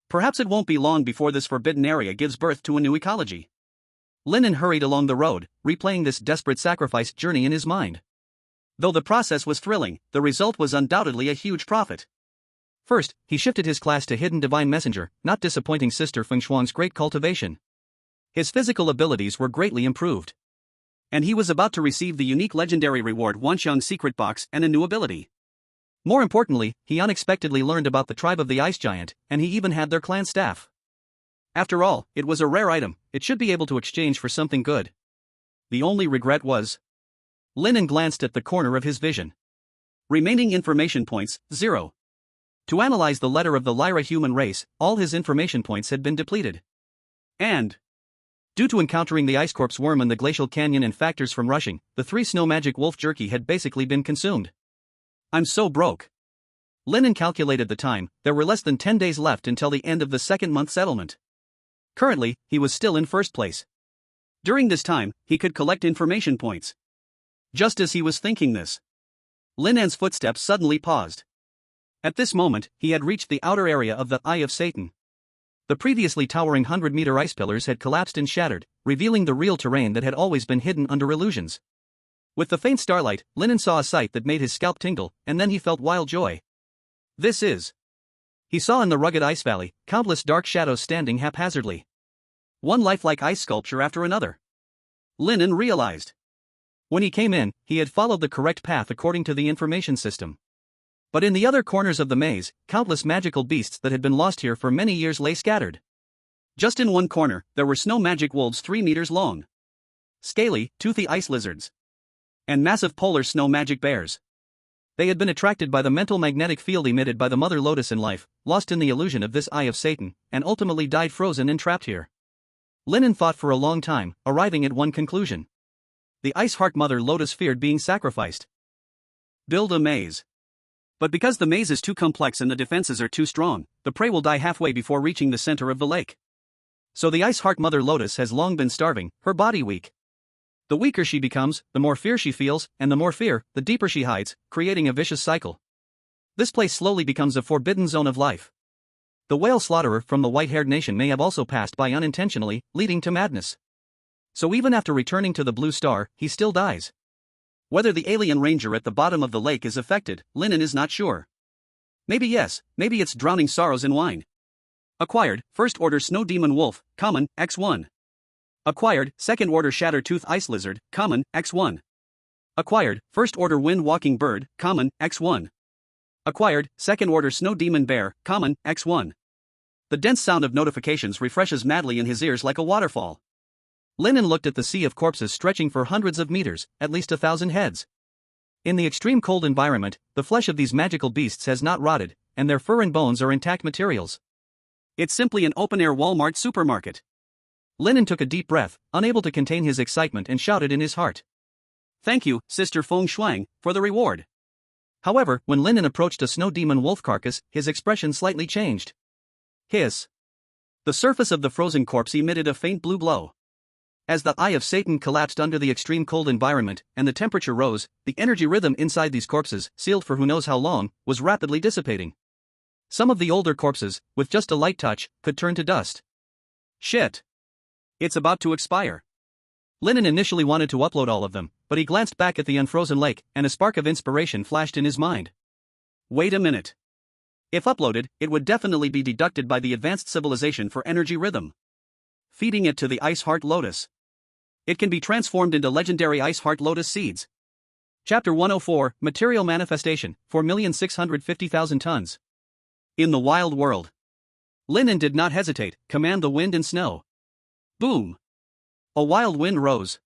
Perhaps it won't be long before this forbidden area gives birth to a new ecology. Lin An hurried along the road, replaying this desperate sacrifice journey in his mind. Though the process was thrilling, the result was undoubtedly a huge profit. First, he shifted his class to Hidden Divine Messenger, not disappointing Sister Feng Shuang's great cultivation. His physical abilities were greatly improved. And he was about to receive the unique legendary reward Wanxiang secret box and a new ability. More importantly, he unexpectedly learned about the tribe of the Ice Giant, and he even had their clan staff. After all, it was a rare item, it should be able to exchange for something good. The only regret was... Lin An glanced at the corner of his vision. Remaining information points, 0. To analyze the letter of the Lyra human race, all his information points had been depleted. And... due to encountering the Ice Corpse worm in the glacial canyon and factors from rushing, the 3 snow magic wolf jerky had basically been consumed. I'm so broke. Lin An calculated the time, there were less than 10 days left until the end of the second-month settlement. Currently, he was still in first place. During this time, he could collect information points. Just as he was thinking this, Lin An's footsteps suddenly paused. At this moment, he had reached the outer area of the Eye of Satan. The previously towering 100-meter ice pillars had collapsed and shattered, revealing the real terrain that had always been hidden under illusions. With the faint starlight, Lin An saw a sight that made his scalp tingle, and then he felt wild joy. This is... He saw in the rugged ice valley, countless dark shadows standing haphazardly. One lifelike ice sculpture after another. Lin An realized. When he came in, he had followed the correct path according to the information system. But in the other corners of the maze, countless magical beasts that had been lost here for many years lay scattered. Just in one corner, there were snow magic wolves 3 meters long, scaly, toothy ice lizards, and massive polar snow magic bears. They had been attracted by the mental magnetic field emitted by the Mother Lotus in life, lost in the illusion of this Eye of Satan, and ultimately died frozen and trapped here. Lin An thought for a long time, arriving at one conclusion. The Ice Heart Mother Lotus feared being sacrificed. Build a maze. But because the maze is too complex and the defenses are too strong, the prey will die halfway before reaching the center of the lake. So the Ice Heart Mother Lotus has long been starving, her body weak. The weaker she becomes, the more fear she feels, and the more fear, the deeper she hides, creating a vicious cycle. This place slowly becomes a forbidden zone of life. The whale slaughterer from the white-haired nation may have also passed by unintentionally, leading to madness. So even after returning to the Blue Star, he still dies. Whether the alien ranger at the bottom of the lake is affected, Lin An is not sure. Maybe yes, maybe it's drowning sorrows in wine. Acquired, First Order Snow Demon Wolf, Common, X1. Acquired, Second Order Shatter Tooth Ice Lizard, Common, X1. Acquired, First Order Wind Walking Bird, Common, X1. Acquired, Second Order Snow Demon Bear, Common, X1. The dense sound of notifications refreshes madly in his ears like a waterfall. Lin An looked at the sea of corpses stretching for hundreds of meters, at least 1,000 heads. In the extreme cold environment, the flesh of these magical beasts has not rotted, and their fur and bones are intact materials. It's simply an open-air Walmart supermarket. Lin An took a deep breath, unable to contain his excitement, and shouted in his heart. Thank you, Sister Feng Shuang, for the reward. However, when Lin An approached a snow demon wolf carcass, his expression slightly changed. Hiss. The surface of the frozen corpse emitted a faint blue glow. As the Eye of Satan collapsed under the extreme cold environment, and the temperature rose, the energy rhythm inside these corpses, sealed for who knows how long, was rapidly dissipating. Some of the older corpses, with just a light touch, could turn to dust. Shit. It's about to expire. Lin An initially wanted to upload all of them, but he glanced back at the unfrozen lake, and a spark of inspiration flashed in his mind. Wait a minute. If uploaded, it would definitely be deducted by the advanced civilization for energy rhythm. Feeding it to the Ice Heart Lotus. It can be transformed into legendary Ice Heart Lotus seeds. Chapter 104, Material Manifestation, 4,650,000 tons. In the wild world. Lin An did not hesitate, command the wind and snow. Boom! A wild wind rose.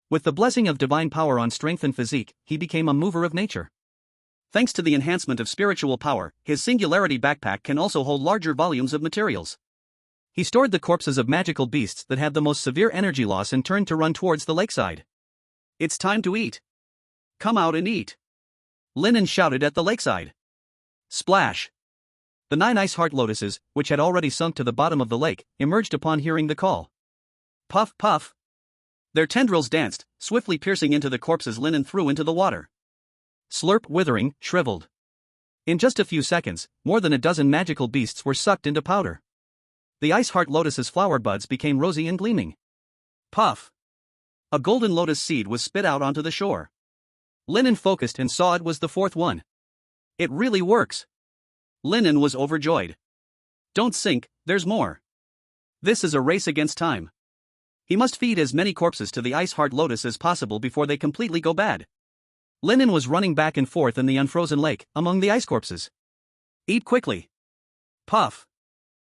With the blessing of divine power on strength and physique, he became a mover of nature. Thanks to the enhancement of spiritual power, his singularity backpack can also hold larger volumes of materials. He stored the corpses of magical beasts that had the most severe energy loss and turned to run towards the lakeside. It's time to eat. Come out and eat. Lin An shouted at the lakeside. Splash! The 9 ice heart lotuses, which had already sunk to the bottom of the lake, emerged upon hearing the call. Puff, puff. Their tendrils danced, swiftly piercing into the corpses Lin An threw into the water. Slurp, withering, shriveled. In just a few seconds, more than a dozen magical beasts were sucked into powder. The Ice Heart Lotus's flower buds became rosy and gleaming. Puff! A golden lotus seed was spit out onto the shore. Lin An focused and saw it was the 4th one. It really works! Lin An was overjoyed. Don't sink, there's more. This is a race against time. He must feed as many corpses to the Ice Heart Lotus as possible before they completely go bad. Lin An was running back and forth in the unfrozen lake, among the ice corpses. Eat quickly. Puff.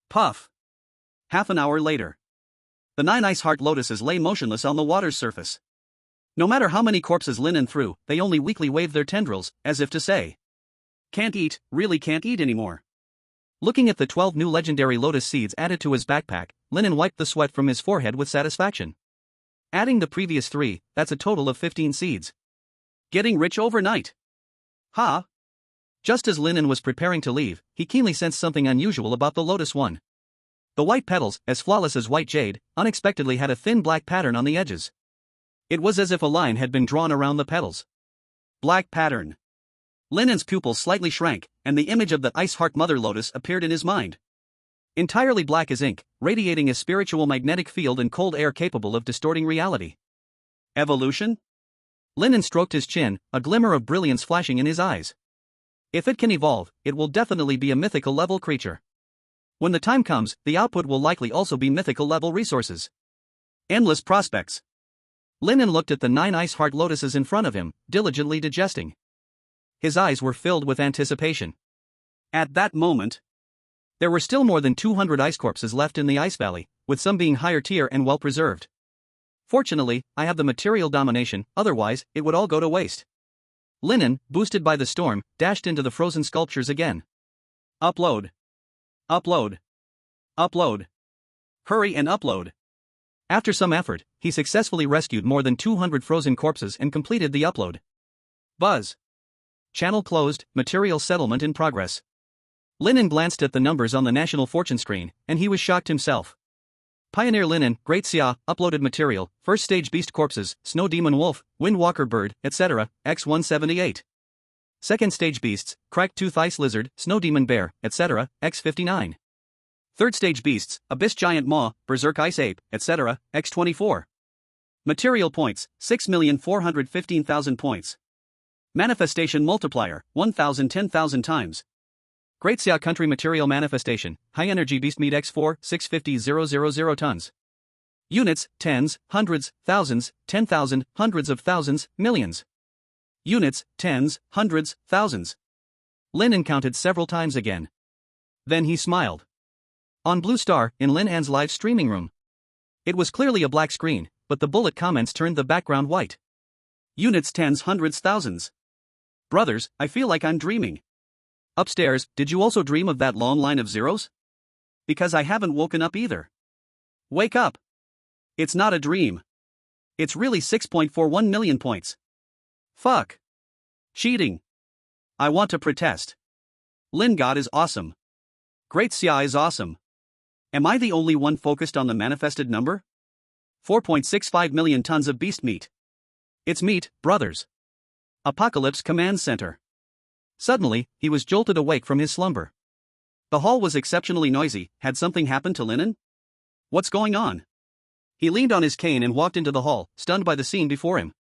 Puff. Half an hour later. The 9 ice heart lotuses lay motionless on the water's surface. No matter how many corpses Lin An threw, they only weakly waved their tendrils, as if to say, can't eat, really can't eat anymore. Looking at the 12 new legendary lotus seeds added to his backpack, Lin An wiped the sweat from his forehead with satisfaction. Adding the previous 3, that's a total of 15 seeds. Getting rich overnight. Ha! Just as Lin An was preparing to leave, he keenly sensed something unusual about the lotus one. The white petals, as flawless as white jade, unexpectedly had a thin black pattern on the edges. It was as if a line had been drawn around the petals. Black pattern. Lin An's pupils slightly shrank, and the image of the Ice Heart Mother Lotus appeared in his mind. Entirely black as ink, radiating a spiritual magnetic field and cold air capable of distorting reality. Evolution? Lin An stroked his chin, a glimmer of brilliance flashing in his eyes. If it can evolve, it will definitely be a mythical level creature. When the time comes, the output will likely also be mythical level resources. Endless prospects. Lin An looked at the 9 ice heart lotuses in front of him, diligently digesting. His eyes were filled with anticipation. At that moment, there were still more than 200 ice corpses left in the ice valley, with some being higher tier and well preserved. Fortunately, I have the material domination, otherwise, it would all go to waste. Lin An, boosted by the storm, dashed into the frozen sculptures again. Upload. Upload. Upload. Hurry and upload. After some effort, he successfully rescued more than 200 frozen corpses and completed the upload. Buzz. Channel closed, material settlement in progress. Lin An glanced at the numbers on the national fortune screen, and he was shocked himself. Pioneer Lin An, Great Xia, uploaded material, first stage beast corpses, snow demon wolf, windwalker bird, etc., x178. Second stage beasts, cracked tooth ice lizard, snow demon bear, etc., x59. Third stage beasts, abyss giant maw, berserk ice ape, etc., x24. Material points, 6,415,000 points. Manifestation multiplier, 1,000 10,000 times. Great Xia Country Material Manifestation, High Energy Beast Meat X4, 650,000 tons. Units, tens, hundreds, thousands, 10,000, hundreds of thousands, millions. Units, tens, hundreds, thousands. Lin An counted several times again. Then he smiled. On Blue Star, in Lin An's live streaming room. It was clearly a black screen, but the bullet comments turned the background white. Units, tens, hundreds, thousands. Brothers, I feel like I'm dreaming. Upstairs, did you also dream of that long line of zeros? Because I haven't woken up either. Wake up. It's not a dream. It's really 6.41 million points. Fuck. Cheating. I want to protest. Lin God is awesome. Great Xia is awesome. Am I the only one focused on the manifested number? 4.65 million tons of beast meat. It's meat, brothers. Apocalypse Command Center. Suddenly, he was jolted awake from his slumber. The hall was exceptionally noisy. Had something happened to Lin An? What's going on? He leaned on his cane and walked into the hall, stunned by the scene before him.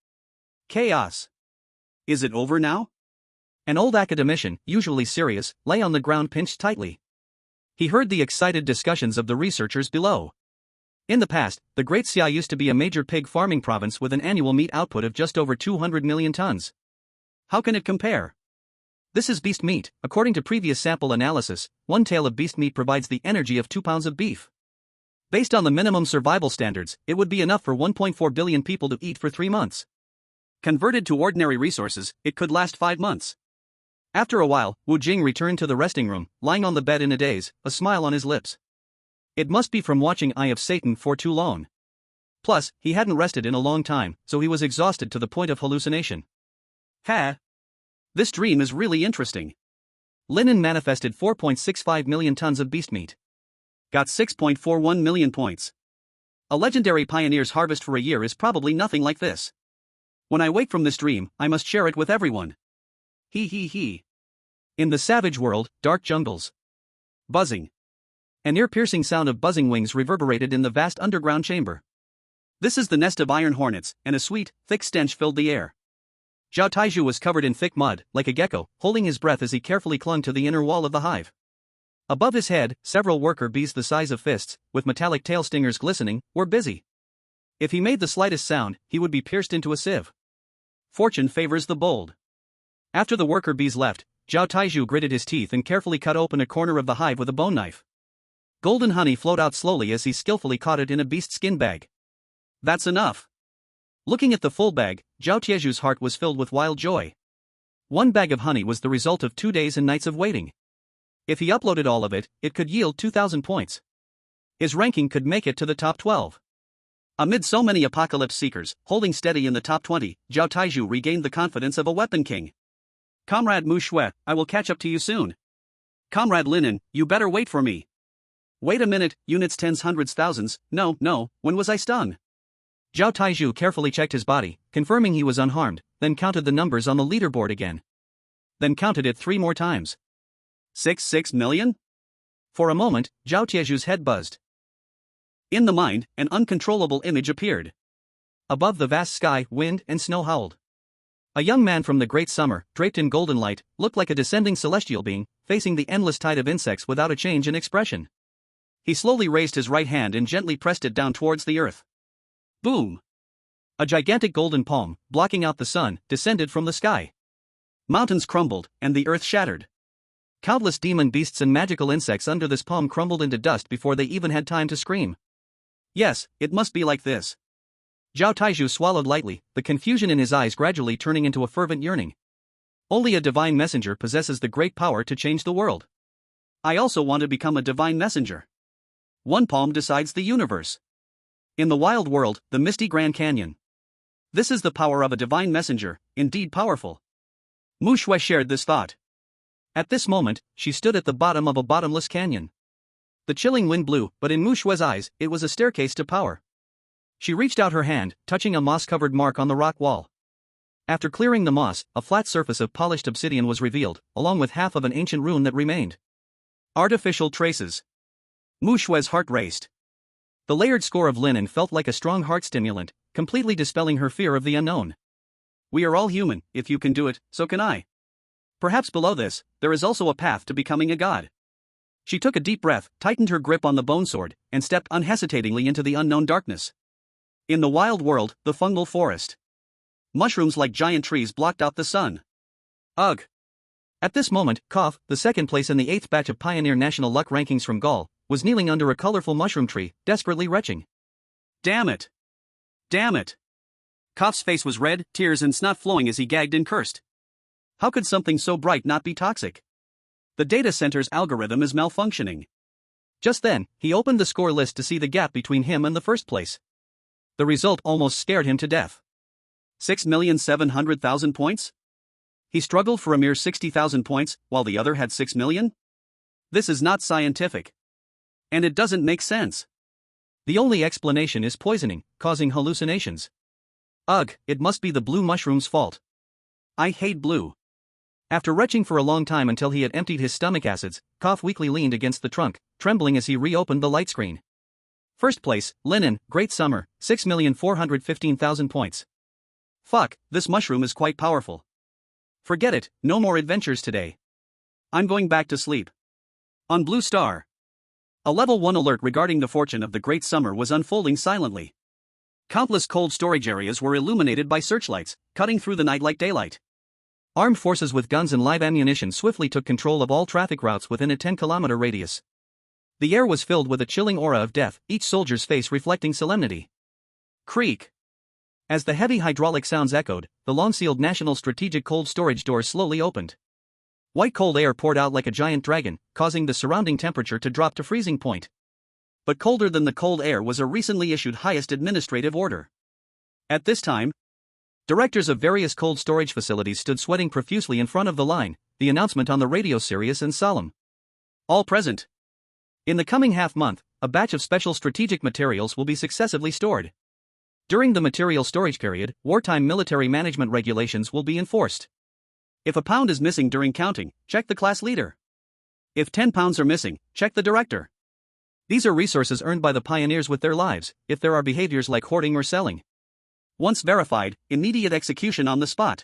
Chaos. Is it over now? An old academician, usually serious, lay on the ground pinched tightly. He heard the excited discussions of the researchers below. In the past, the Great Xia used to be a major pig farming province with an annual meat output of just over 200 million tons. How can it compare? This is beast meat. According to previous sample analysis, one tail of beast meat provides the energy of 2 pounds of beef. Based on the minimum survival standards, it would be enough for 1.4 billion people to eat for 3 months. Converted to ordinary resources, it could last 5 months. After a while, Wu Jing returned to the resting room, lying on the bed in a daze, a smile on his lips. It must be from watching Eye of Satan for too long. Plus, he hadn't rested in a long time, so he was exhausted to the point of hallucination. Ha! This dream is really interesting. Lin An manifested 4.65 million tons of beast meat. Got 6.41 million points. A legendary pioneer's harvest for a year is probably nothing like this. When I wake from this dream, I must share it with everyone. He. In the savage world, dark jungles. Buzzing. An ear-piercing sound of buzzing wings reverberated in the vast underground chamber. This is the nest of iron hornets, and a sweet, thick stench filled the air. Zhao Taizhu was covered in thick mud, like a gecko, holding his breath as he carefully clung to the inner wall of the hive. Above his head, several worker bees the size of fists, with metallic tail stingers glistening, were busy. If he made the slightest sound, he would be pierced into a sieve. Fortune favors the bold. After the worker bees left, Zhao Taizhu gritted his teeth and carefully cut open a corner of the hive with a bone knife. Golden honey flowed out slowly as he skillfully caught it in a beast skin bag. That's enough. Looking at the full bag, Zhao Tieju's heart was filled with wild joy. 1 bag of honey was the result of 2 days and nights of waiting. If he uploaded all of it, it could yield 2,000 points. His ranking could make it to the top 12. Amid so many apocalypse seekers, holding steady in the top 20, Zhao Taizhu regained the confidence of a weapon king. Comrade Mu Shui, I will catch up to you soon. Comrade Lin An, you better wait for me. Wait a minute, units tens hundreds thousands, no, when was I stung? Zhao Taizhu carefully checked his body, confirming he was unharmed, then counted the numbers on the leaderboard again. Then counted it 3 more times. 6 million? For a moment, Zhao Tieju's head buzzed. In the mind, an uncontrollable image appeared. Above the vast sky, wind and snow howled. A young man from the great summer, draped in golden light, looked like a descending celestial being, facing the endless tide of insects without a change in expression. He slowly raised his right hand and gently pressed it down towards the earth. Boom! A gigantic golden palm, blocking out the sun, descended from the sky. Mountains crumbled, and the earth shattered. Countless demon beasts and magical insects under this palm crumbled into dust before they even had time to scream. Yes, it must be like this. Zhao Taizhu swallowed lightly, the confusion in his eyes gradually turning into a fervent yearning. Only a divine messenger possesses the great power to change the world. I also want to become a divine messenger. One palm decides the universe. In the wild world, the misty Grand Canyon. This is the power of a divine messenger, indeed powerful. Mu Shui shared this thought. At this moment, she stood at the bottom of a bottomless canyon. The chilling wind blew, but in Mu Shui's eyes, it was a staircase to power. She reached out her hand, touching a moss-covered mark on the rock wall. After clearing the moss, a flat surface of polished obsidian was revealed, along with half of an ancient rune that remained. Artificial traces. Mu Shui's heart raced. The layered score of Lin An felt like a strong heart stimulant, completely dispelling her fear of the unknown. We are all human, if you can do it, so can I. Perhaps below this, there is also a path to becoming a god. She took a deep breath, tightened her grip on the bone sword, and stepped unhesitatingly into the unknown darkness. In the wild world, the fungal forest. Mushrooms like giant trees blocked out the sun. Ugh. At this moment, Koff, the second place in the 8th batch of Pioneer National Luck Rankings from Gaul, was kneeling under a colorful mushroom tree, desperately retching. Damn it! Damn it! Koff's face was red, tears and snot flowing as he gagged and cursed. How could something so bright not be toxic? The data center's algorithm is malfunctioning. Just then, he opened the score list to see the gap between him and the first place. The result almost scared him to death. 6,700,000 points? He struggled for a mere 60,000 points, while the other had 6 million? This is not scientific. And it doesn't make sense. The only explanation is poisoning, causing hallucinations. Ugh, it must be the blue mushroom's fault. I hate blue. After retching for a long time until he had emptied his stomach acids, Koff weakly leaned against the trunk, trembling as he reopened the light screen. First place, Lin An, Great Summer, 6,415,000 points. Fuck, this mushroom is quite powerful. Forget it, no more adventures today. I'm going back to sleep. On Blue Star. A level 1 alert regarding the fortune of the Great Summer was unfolding silently. Countless cold storage areas were illuminated by searchlights, cutting through the night like daylight. Armed forces with guns and live ammunition swiftly took control of all traffic routes within a 10-kilometer radius. The air was filled with a chilling aura of death, each soldier's face reflecting solemnity. Creak. As the heavy hydraulic sounds echoed, the long-sealed National Strategic Cold Storage doors slowly opened. White cold air poured out like a giant dragon, causing the surrounding temperature to drop to freezing point. But colder than the cold air was a recently issued highest administrative order. At this time, directors of various cold storage facilities stood sweating profusely in front of the line, the announcement on the radio serious and solemn. All present. In the coming half-month, a batch of special strategic materials will be successively stored. During the material storage period, wartime military management regulations will be enforced. If a pound is missing during counting, check the class leader. If 10 pounds are missing, check the director. These are resources earned by the pioneers with their lives, if there are behaviors like hoarding or selling. Once verified, immediate execution on the spot.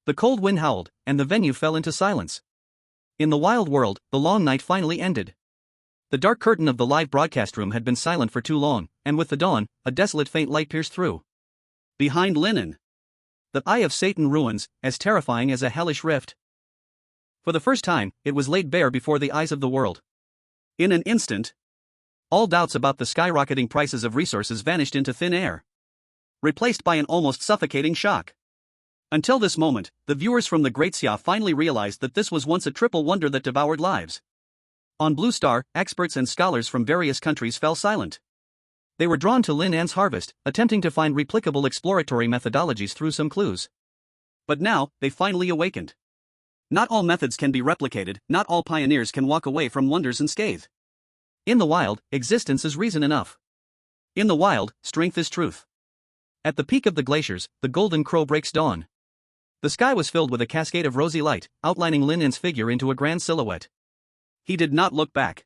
The cold wind howled, and the venue fell into silence. In the wild world, the long night finally ended. The dark curtain of the live broadcast room had been silent for too long, and with the dawn, a desolate faint light pierced through. Behind Lin An, the Eye of Satan ruins, as terrifying as a hellish rift. For the first time, it was laid bare before the eyes of the world. In an instant, all doubts about the skyrocketing prices of resources vanished into thin air, replaced by an almost suffocating shock. Until this moment, the viewers from the Great Xia finally realized that this was once a triple wonder that devoured lives. On Blue Star, experts and scholars from various countries fell silent. They were drawn to Lin An's harvest, attempting to find replicable exploratory methodologies through some clues. But now, they finally awakened. Not all methods can be replicated, not all pioneers can walk away from wonders unscathed. In the wild, existence is reason enough. In the wild, strength is truth. At the peak of the glaciers, the golden crow breaks dawn. The sky was filled with a cascade of rosy light, outlining Lin An's figure into a grand silhouette. He did not look back,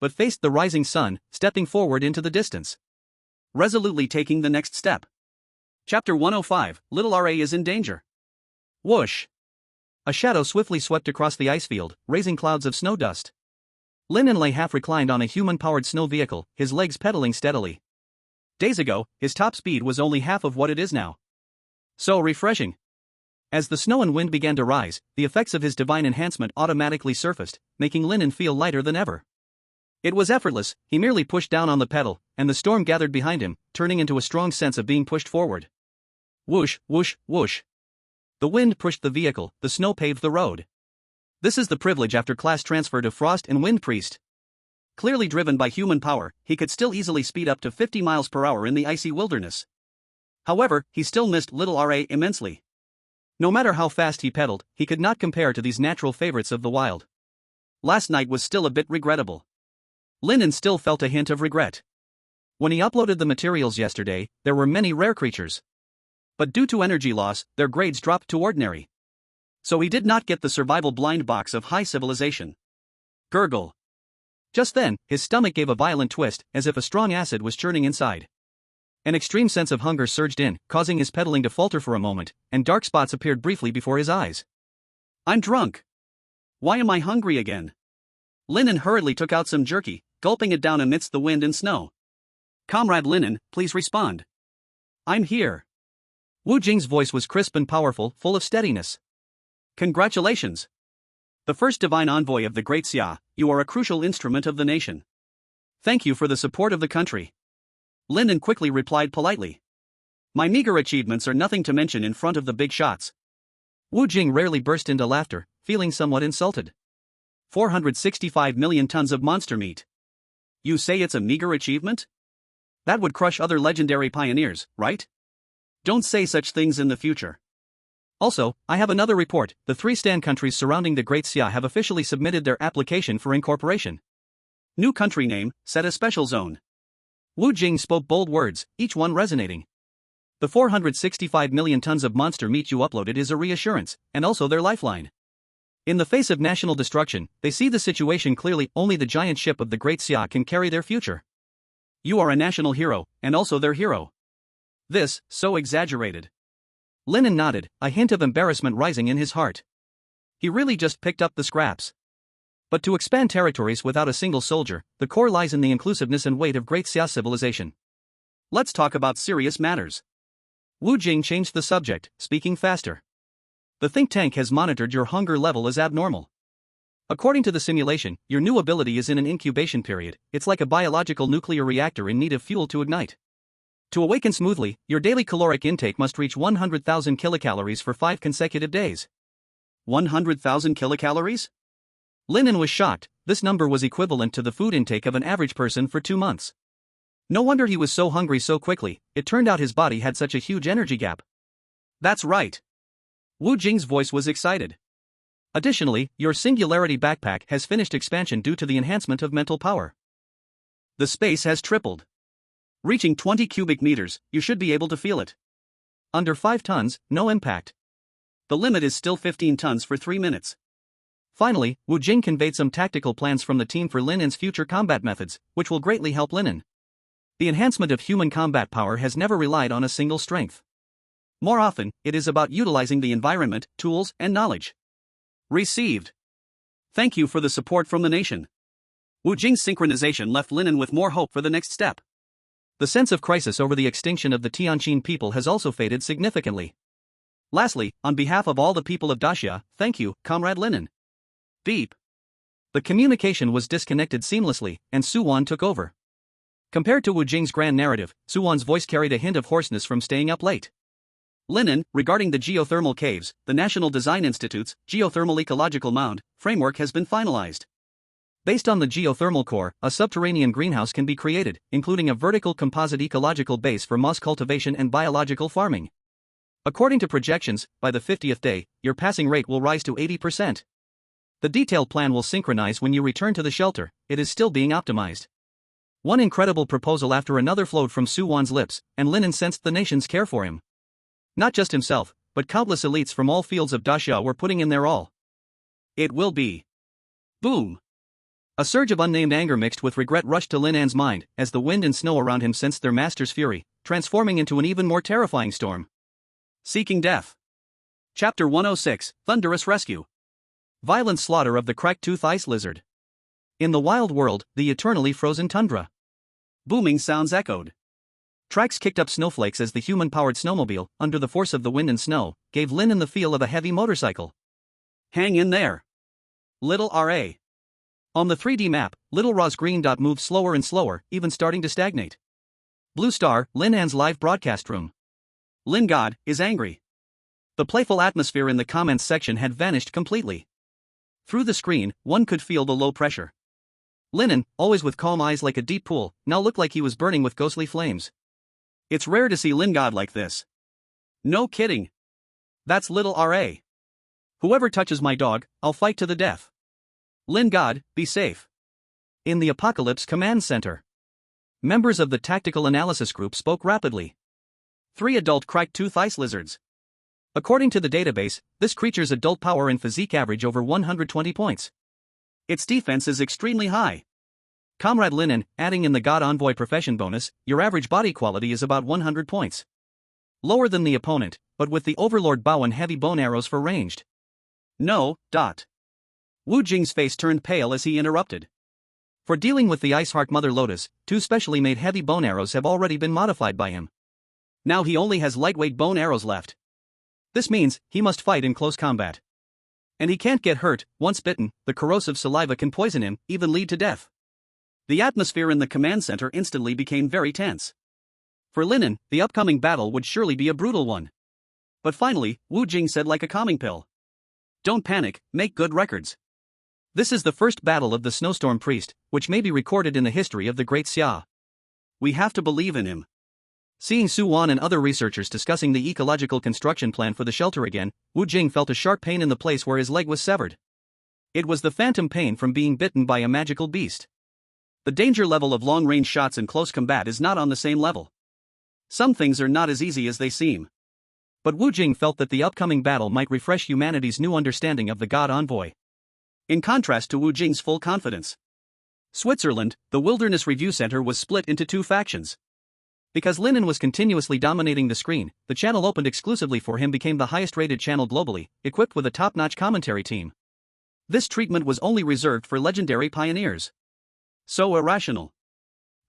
but faced the rising sun, stepping forward into the distance, resolutely taking the next step. Chapter 105, Little RA is in danger. Whoosh! A shadow swiftly swept across the ice field, raising clouds of snow dust. Lin An lay half reclined on a human-powered snow vehicle, his legs pedaling steadily. Days ago, his top speed was only half of what it is now. So refreshing. As the snow and wind began to rise, the effects of his divine enhancement automatically surfaced, making Lin An feel lighter than ever. It was effortless, he merely pushed down on the pedal, and the storm gathered behind him, turning into a strong sense of being pushed forward. Whoosh, whoosh, whoosh. The wind pushed the vehicle, the snow paved the road. This is the privilege after class transfer to Frost and Wind Priest. Clearly driven by human power, he could still easily speed up to 50 miles per hour in the icy wilderness. However, he still missed Little Ra immensely. No matter how fast he pedaled, he could not compare to these natural favorites of the wild. Last night was still a bit regrettable. Lin An still felt a hint of regret. When he uploaded the materials yesterday, there were many rare creatures. But due to energy loss, their grades dropped to ordinary. So he did not get the survival blind box of high civilization. Gurgle. Just then, his stomach gave a violent twist, as if a strong acid was churning inside. An extreme sense of hunger surged in, causing his pedaling to falter for a moment, and dark spots appeared briefly before his eyes. I'm drunk. Why am I hungry again? Lin An hurriedly took out some jerky, gulping it down amidst the wind and snow. Comrade Lin An, please respond. I'm here. Wu Jing's voice was crisp and powerful, full of steadiness. Congratulations. The first divine envoy of the Great Xia, you are a crucial instrument of the nation. Thank you for the support of the country. Lin An quickly replied politely. My meager achievements are nothing to mention in front of the big shots. Wu Jing rarely burst into laughter, feeling somewhat insulted. 465 million tons of monster meat. You say it's a meager achievement? That would crush other legendary pioneers, right? Don't say such things in the future. Also, I have another report. The 3 stand countries surrounding the Great Xia have officially submitted their application for incorporation. New country name, set a special zone. Wu Jing spoke bold words, each one resonating. The 465 million tons of monster meat you uploaded is a reassurance, and also their lifeline. In the face of national destruction, they see the situation clearly. Only the giant ship of the Great Xia can carry their future. You are a national hero, and also their hero. This, so exaggerated. Lin An nodded, a hint of embarrassment rising in his heart. He really just picked up the scraps. But to expand territories without a single soldier, the core lies in the inclusiveness and weight of Great Xia civilization. Let's talk about serious matters. Wu Jing changed the subject, speaking faster. The think tank has monitored your hunger level as abnormal. According to the simulation, your new ability is in an incubation period. It's like a biological nuclear reactor in need of fuel to ignite. To awaken smoothly, your daily caloric intake must reach 100,000 kilocalories for 5 consecutive days. 100,000 kilocalories? Lin An was shocked. This number was equivalent to the food intake of an average person for 2 months. No wonder he was so hungry so quickly. It turned out his body had such a huge energy gap. That's right. Wu Jing's voice was excited. Additionally, your singularity backpack has finished expansion due to the enhancement of mental power. The space has tripled. Reaching 20 cubic meters, you should be able to feel it. Under 5 tons, no impact. The limit is still 15 tons for 3 minutes. Finally, Wu Jing conveyed some tactical plans from the team for Lin An's future combat methods, which will greatly help Lin An. The enhancement of human combat power has never relied on a single strength. More often, it is about utilizing the environment, tools, and knowledge. Received. Thank you for the support from the nation. Wu Jing's synchronization left Lin An with more hope for the next step. The sense of crisis over the extinction of the Tianqin people has also faded significantly. Lastly, on behalf of all the people of Daxia, thank you, Comrade Lin An. Beep. The communication was disconnected seamlessly, and Suwan took over. Compared to Wu Jing's grand narrative, Suwan's voice carried a hint of hoarseness from staying up late. Lin An, regarding the geothermal caves, the National Design Institute's geothermal ecological mound framework has been finalized. Based on the geothermal core, a subterranean greenhouse can be created, including a vertical composite ecological base for moss cultivation and biological farming. According to projections, by the 50th day, your passing rate will rise to 80%. The detailed plan will synchronize when you return to the shelter. It is still being optimized. One incredible proposal after another flowed from Suwan's lips, and Lin An sensed the nation's care for him. Not just himself, but countless elites from all fields of Daxia were putting in their all. It will be. Boom. A surge of unnamed anger mixed with regret rushed to Lin An's mind, as the wind and snow around him sensed their master's fury, transforming into an even more terrifying storm. Seeking Death. Chapter 106, Thunderous Rescue. Violent slaughter of the crack-tooth ice lizard. In the wild world, the eternally frozen tundra. Booming sounds echoed. Tracks kicked up snowflakes as the human-powered snowmobile, under the force of the wind and snow, gave Lin An the feel of a heavy motorcycle. Hang in there, little R.A. On the 3D map, little Ra's green dot moved slower and slower, even starting to stagnate. Blue Star, Lin An's live broadcast room. Lin God is angry. The playful atmosphere in the comments section had vanished completely. Through the screen, one could feel the low pressure. Lin An, always with calm eyes like a deep pool, now looked like he was burning with ghostly flames. It's rare to see Lin God like this. No kidding. That's little R.A. Whoever touches my dog, I'll fight to the death. Lin God, be safe. In the Apocalypse Command Center, members of the Tactical Analysis Group spoke rapidly. 3 adult cracked-tooth ice lizards. According to the database, this creature's adult power and physique average over 120 points. Its defense is extremely high. Comrade Lin An, adding in the God Envoy profession bonus, your average body quality is about 100 points. Lower than the opponent, but with the Overlord bow and heavy bone arrows for ranged. No. Wu Jing's face turned pale as he interrupted. For dealing with the Ice Heart Mother Lotus, 2 specially made heavy bone arrows have already been modified by him. Now he only has lightweight bone arrows left. This means he must fight in close combat. And he can't get hurt. Once bitten, the corrosive saliva can poison him, even lead to death. The atmosphere in the command center instantly became very tense. For Lin An, the upcoming battle would surely be a brutal one. But finally, Wu Jing said like a calming pill. Don't panic, make good records. This is the first battle of the Snowstorm Priest, which may be recorded in the history of the Great Xia. We have to believe in him. Seeing Su Wan and other researchers discussing the ecological construction plan for the shelter again, Wu Jing felt a sharp pain in the place where his leg was severed. It was the phantom pain from being bitten by a magical beast. The danger level of long-range shots in close combat is not on the same level. Some things are not as easy as they seem. But Wu Jing felt that the upcoming battle might refresh humanity's new understanding of the God Envoy. In contrast to Wu Jing's full confidence, Switzerland, the Wilderness Review Center was split into 2 factions. Because Lin An was continuously dominating the screen, the channel opened exclusively for him became the highest-rated channel globally, equipped with a top-notch commentary team. This treatment was only reserved for legendary pioneers. So irrational.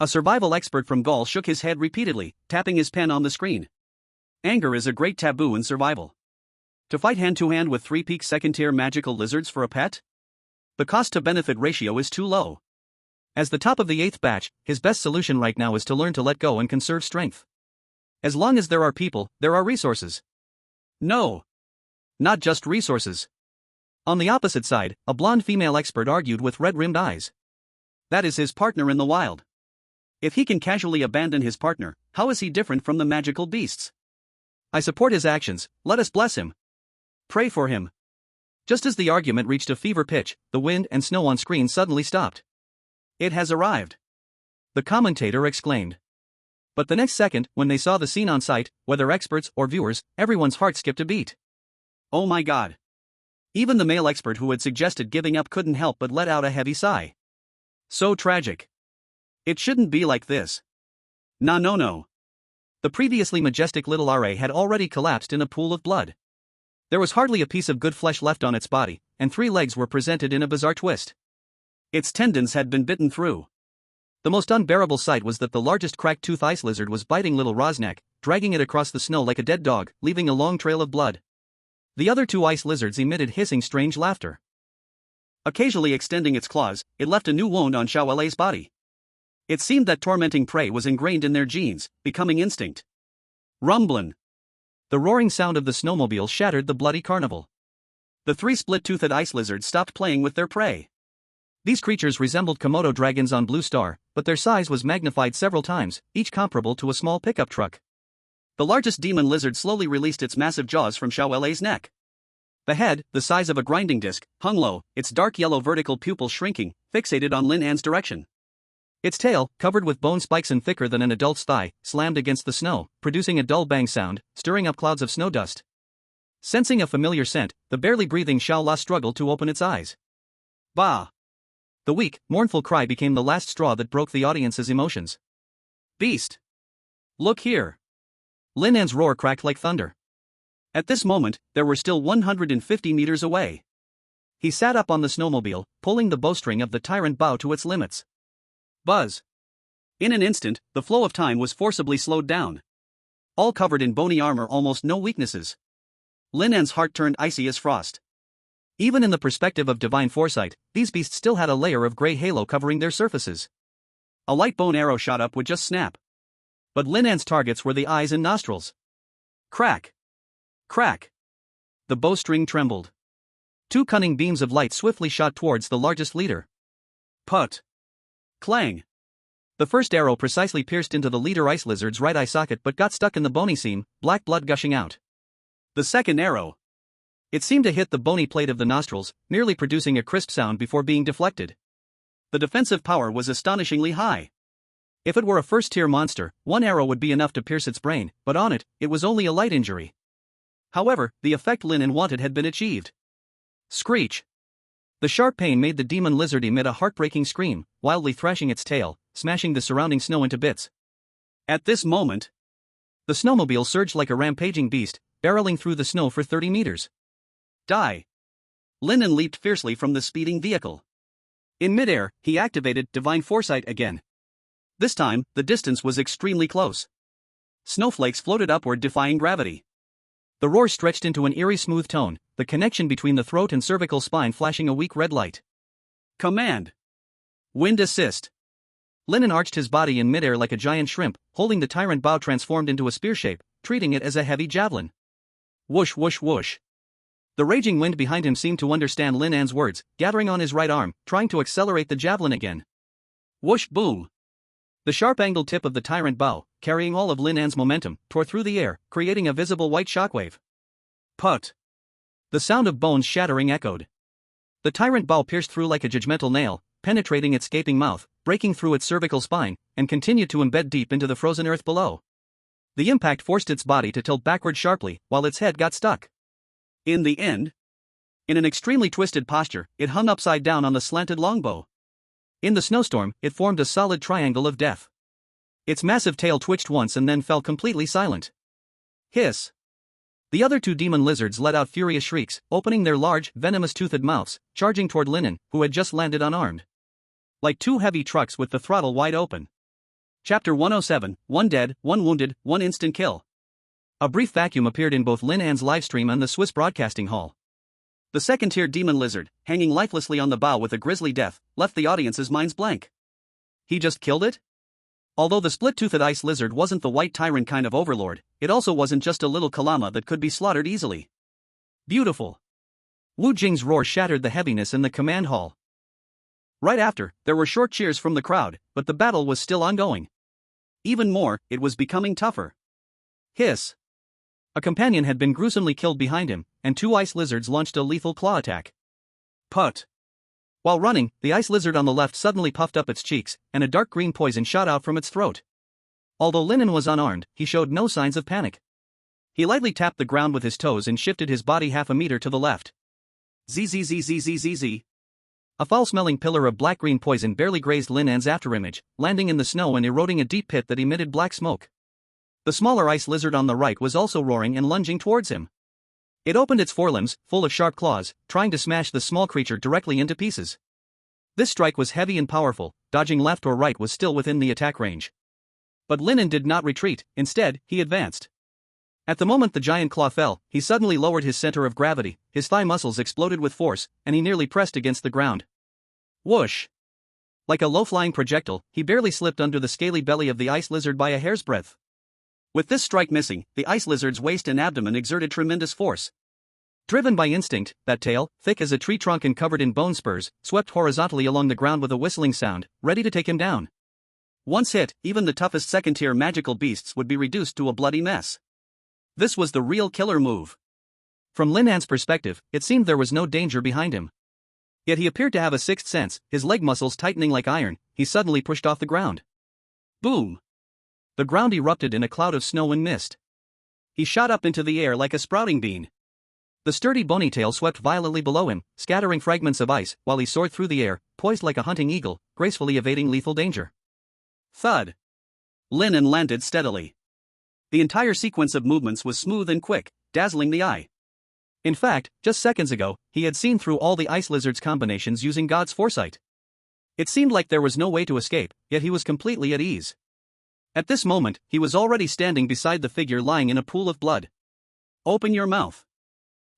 A survival expert from Gaul shook his head repeatedly, tapping his pen on the screen. Anger is a great taboo in survival. To fight hand-to-hand with 3 peak second-tier magical lizards for a pet? The cost-to-benefit ratio is too low. As the top of the 8th batch, his best solution right now is to learn to let go and conserve strength. As long as there are people, there are resources. No. Not just resources. On the opposite side, a blonde female expert argued with red-rimmed eyes. That is his partner in the wild. If he can casually abandon his partner, how is he different from the magical beasts? I support his actions, let us bless him. Pray for him. Just as the argument reached a fever pitch, the wind and snow on screen suddenly stopped. It has arrived, the commentator exclaimed. But the next second, when they saw the scene on site, whether experts or viewers, everyone's heart skipped a beat. Oh my God. Even the male expert who had suggested giving up couldn't help but let out a heavy sigh. So tragic. It shouldn't be like this. No. The previously majestic little R.A. had already collapsed in a pool of blood. There was hardly a piece of good flesh left on its body, and 3 legs were presented in a bizarre twist. Its tendons had been bitten through. The most unbearable sight was that the largest cracked-tooth ice lizard was biting little Ra's neck, dragging it across the snow like a dead dog, leaving a long trail of blood. The other 2 ice lizards emitted hissing strange laughter. Occasionally extending its claws, it left a new wound on Xiaolei's body. It seemed that tormenting prey was ingrained in their genes, becoming instinct. Rumblin'. The roaring sound of the snowmobile shattered the bloody carnival. The 3 split-toothed ice lizards stopped playing with their prey. These creatures resembled Komodo dragons on Blue Star, but their size was magnified several times, each comparable to a small pickup truck. The largest demon lizard slowly released its massive jaws from Xiaolei's neck. The head, the size of a grinding disc, hung low, its dark yellow vertical pupils shrinking, fixated on Lin An's direction. Its tail, covered with bone spikes and thicker than an adult's thigh, slammed against the snow, producing a dull bang sound, stirring up clouds of snow dust. Sensing a familiar scent, the barely breathing Xiaola struggled to open its eyes. Bah! The weak, mournful cry became the last straw that broke the audience's emotions. Beast! Look here! Lin An's roar cracked like thunder. At this moment, there were still 150 meters away. He sat up on the snowmobile, pulling the bowstring of the tyrant bow to its limits. Buzz! In an instant, the flow of time was forcibly slowed down. All covered in bony armor, almost no weaknesses. Lin An's heart turned icy as frost. Even in the perspective of divine foresight, these beasts still had a layer of gray halo covering their surfaces. A light bone arrow shot up would just snap. But Lin An's targets were the eyes and nostrils. Crack! Crack! The bowstring trembled. Two cunning beams of light swiftly shot towards the largest leader. Put! Clang! The first arrow precisely pierced into the leader ice lizard's right eye socket but got stuck in the bony seam, black blood gushing out. The second arrow. It seemed to hit the bony plate of the nostrils, merely producing a crisp sound before being deflected. The defensive power was astonishingly high. If it were a first-tier monster, one arrow would be enough to pierce its brain, but on it, it was only a light injury. However, the effect Lin An wanted had been achieved. Screech! The sharp pain made the demon lizard emit a heartbreaking scream, wildly thrashing its tail, smashing the surrounding snow into bits. At this moment, the snowmobile surged like a rampaging beast, barreling through the snow for 30 meters. Die! Lin An leaped fiercely from the speeding vehicle. In midair, he activated divine foresight again. This time, the distance was extremely close. Snowflakes floated upward, defying gravity. The roar stretched into an eerie smooth tone, the connection between the throat and cervical spine flashing a weak red light. Command! Wind assist! Lin An arched his body in midair like a giant shrimp, holding the tyrant bow transformed into a spear shape, treating it as a heavy javelin. Whoosh whoosh whoosh! The raging wind behind him seemed to understand Lin An's words, gathering on his right arm, trying to accelerate the javelin again. Whoosh boom! The sharp-angled tip of the tyrant bow, carrying all of Lin An's momentum, tore through the air, creating a visible white shockwave. Put! The sound of bones shattering echoed. The tyrant bow pierced through like a judgmental nail, penetrating its gaping mouth, breaking through its cervical spine, and continued to embed deep into the frozen earth below. The impact forced its body to tilt backward sharply, while its head got stuck. In the end, in an extremely twisted posture, it hung upside down on the slanted longbow. In the snowstorm, it formed a solid triangle of death. Its massive tail twitched once and then fell completely silent. Hiss! The other two demon lizards let out furious shrieks, opening their large, venomous-toothed mouths, charging toward Lin An, who had just landed unarmed. Like two heavy trucks with the throttle wide open. Chapter 107, 1 dead, 1 wounded, 1 instant kill. A brief vacuum appeared in both Lin An's livestream and the Swiss broadcasting hall. The second-tier demon lizard, hanging lifelessly on the bow with a grisly death, left the audience's minds blank. He just killed it? Although the split-toothed ice lizard wasn't the white tyrant kind of overlord, it also wasn't just a little kalama that could be slaughtered easily. Beautiful! Wu Jing's roar shattered the heaviness in the command hall. Right after, there were short cheers from the crowd, but the battle was still ongoing. Even more, it was becoming tougher. Hiss! A companion had been gruesomely killed behind him, and two ice lizards launched a lethal claw attack. Put! While running, the ice lizard on the left suddenly puffed up its cheeks, and a dark green poison shot out from its throat. Although Lin An was unarmed, he showed no signs of panic. He lightly tapped the ground with his toes and shifted his body half a meter to the left. Zzzzzzzzz. A foul-smelling pillar of black-green poison barely grazed Lin An's afterimage, landing in the snow and eroding a deep pit that emitted black smoke. The smaller ice lizard on the right was also roaring and lunging towards him. It opened its forelimbs, full of sharp claws, trying to smash the small creature directly into pieces. This strike was heavy and powerful, dodging left or right was still within the attack range. But Lin An did not retreat, instead, he advanced. At the moment the giant claw fell, he suddenly lowered his center of gravity, his thigh muscles exploded with force, and he nearly pressed against the ground. Whoosh! Like a low-flying projectile, he barely slipped under the scaly belly of the ice lizard by a hair's breadth. With this strike missing, the ice lizard's waist and abdomen exerted tremendous force. Driven by instinct, that tail, thick as a tree trunk and covered in bone spurs, swept horizontally along the ground with a whistling sound, ready to take him down. Once hit, even the toughest second-tier magical beasts would be reduced to a bloody mess. This was the real killer move. From Lin An's perspective, it seemed there was no danger behind him. Yet he appeared to have a sixth sense, his leg muscles tightening like iron, he suddenly pushed off the ground. Boom! The ground erupted in a cloud of snow and mist. He shot up into the air like a sprouting bean. The sturdy bony tail swept violently below him, scattering fragments of ice, while he soared through the air, poised like a hunting eagle, gracefully evading lethal danger. Thud! Lin An landed steadily. The entire sequence of movements was smooth and quick, dazzling the eye. In fact, just seconds ago, he had seen through all the ice lizard's combinations using God's foresight. It seemed like there was no way to escape, yet he was completely at ease. At this moment, he was already standing beside the figure lying in a pool of blood. Open your mouth.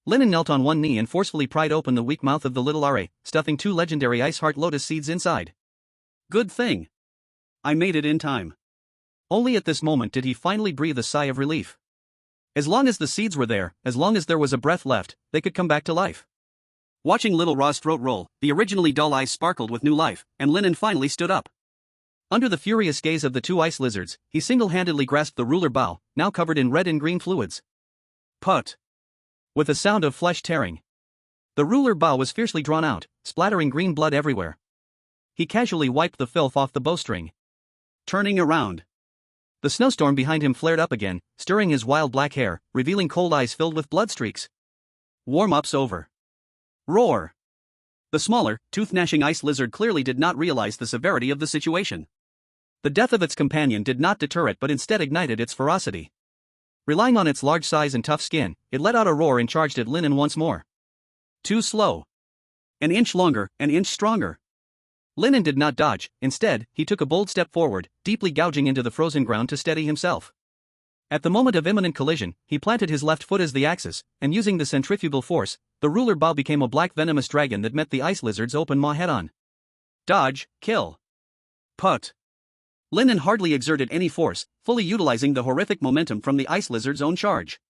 Lin An knelt on one knee and forcefully pried open the weak mouth of the little Ra, stuffing 2 legendary Ice Heart Lotus seeds inside. Good thing. I made it in time. Only at this moment did he finally breathe a sigh of relief. As long as the seeds were there, as long as there was a breath left, they could come back to life. Watching little Ra's throat roll, the originally dull eyes sparkled with new life, and Lin An finally stood up. Under the furious gaze of the 2 ice lizards, he single-handedly grasped the ruler bow, now covered in red and green fluids. Put! With a sound of flesh tearing. The ruler bow was fiercely drawn out, splattering green blood everywhere. He casually wiped the filth off the bowstring. Turning around. The snowstorm behind him flared up again, stirring his wild black hair, revealing cold eyes filled with blood streaks. Warm-up's over. Roar! The smaller, tooth-gnashing ice lizard clearly did not realize the severity of the situation. The death of its companion did not deter it but instead ignited its ferocity. Relying on its large size and tough skin, it let out a roar and charged at Lin An once more. Too slow. An inch longer, an inch stronger. Lin An did not dodge, instead, he took a bold step forward, deeply gouging into the frozen ground to steady himself. At the moment of imminent collision, he planted his left foot as the axis, and using the centrifugal force, the ruler bow became a black venomous dragon that met the ice lizard's open maw head-on. Dodge, kill. Put. Lin An hardly exerted any force, fully utilizing the horrific momentum from the ice lizard's own charge.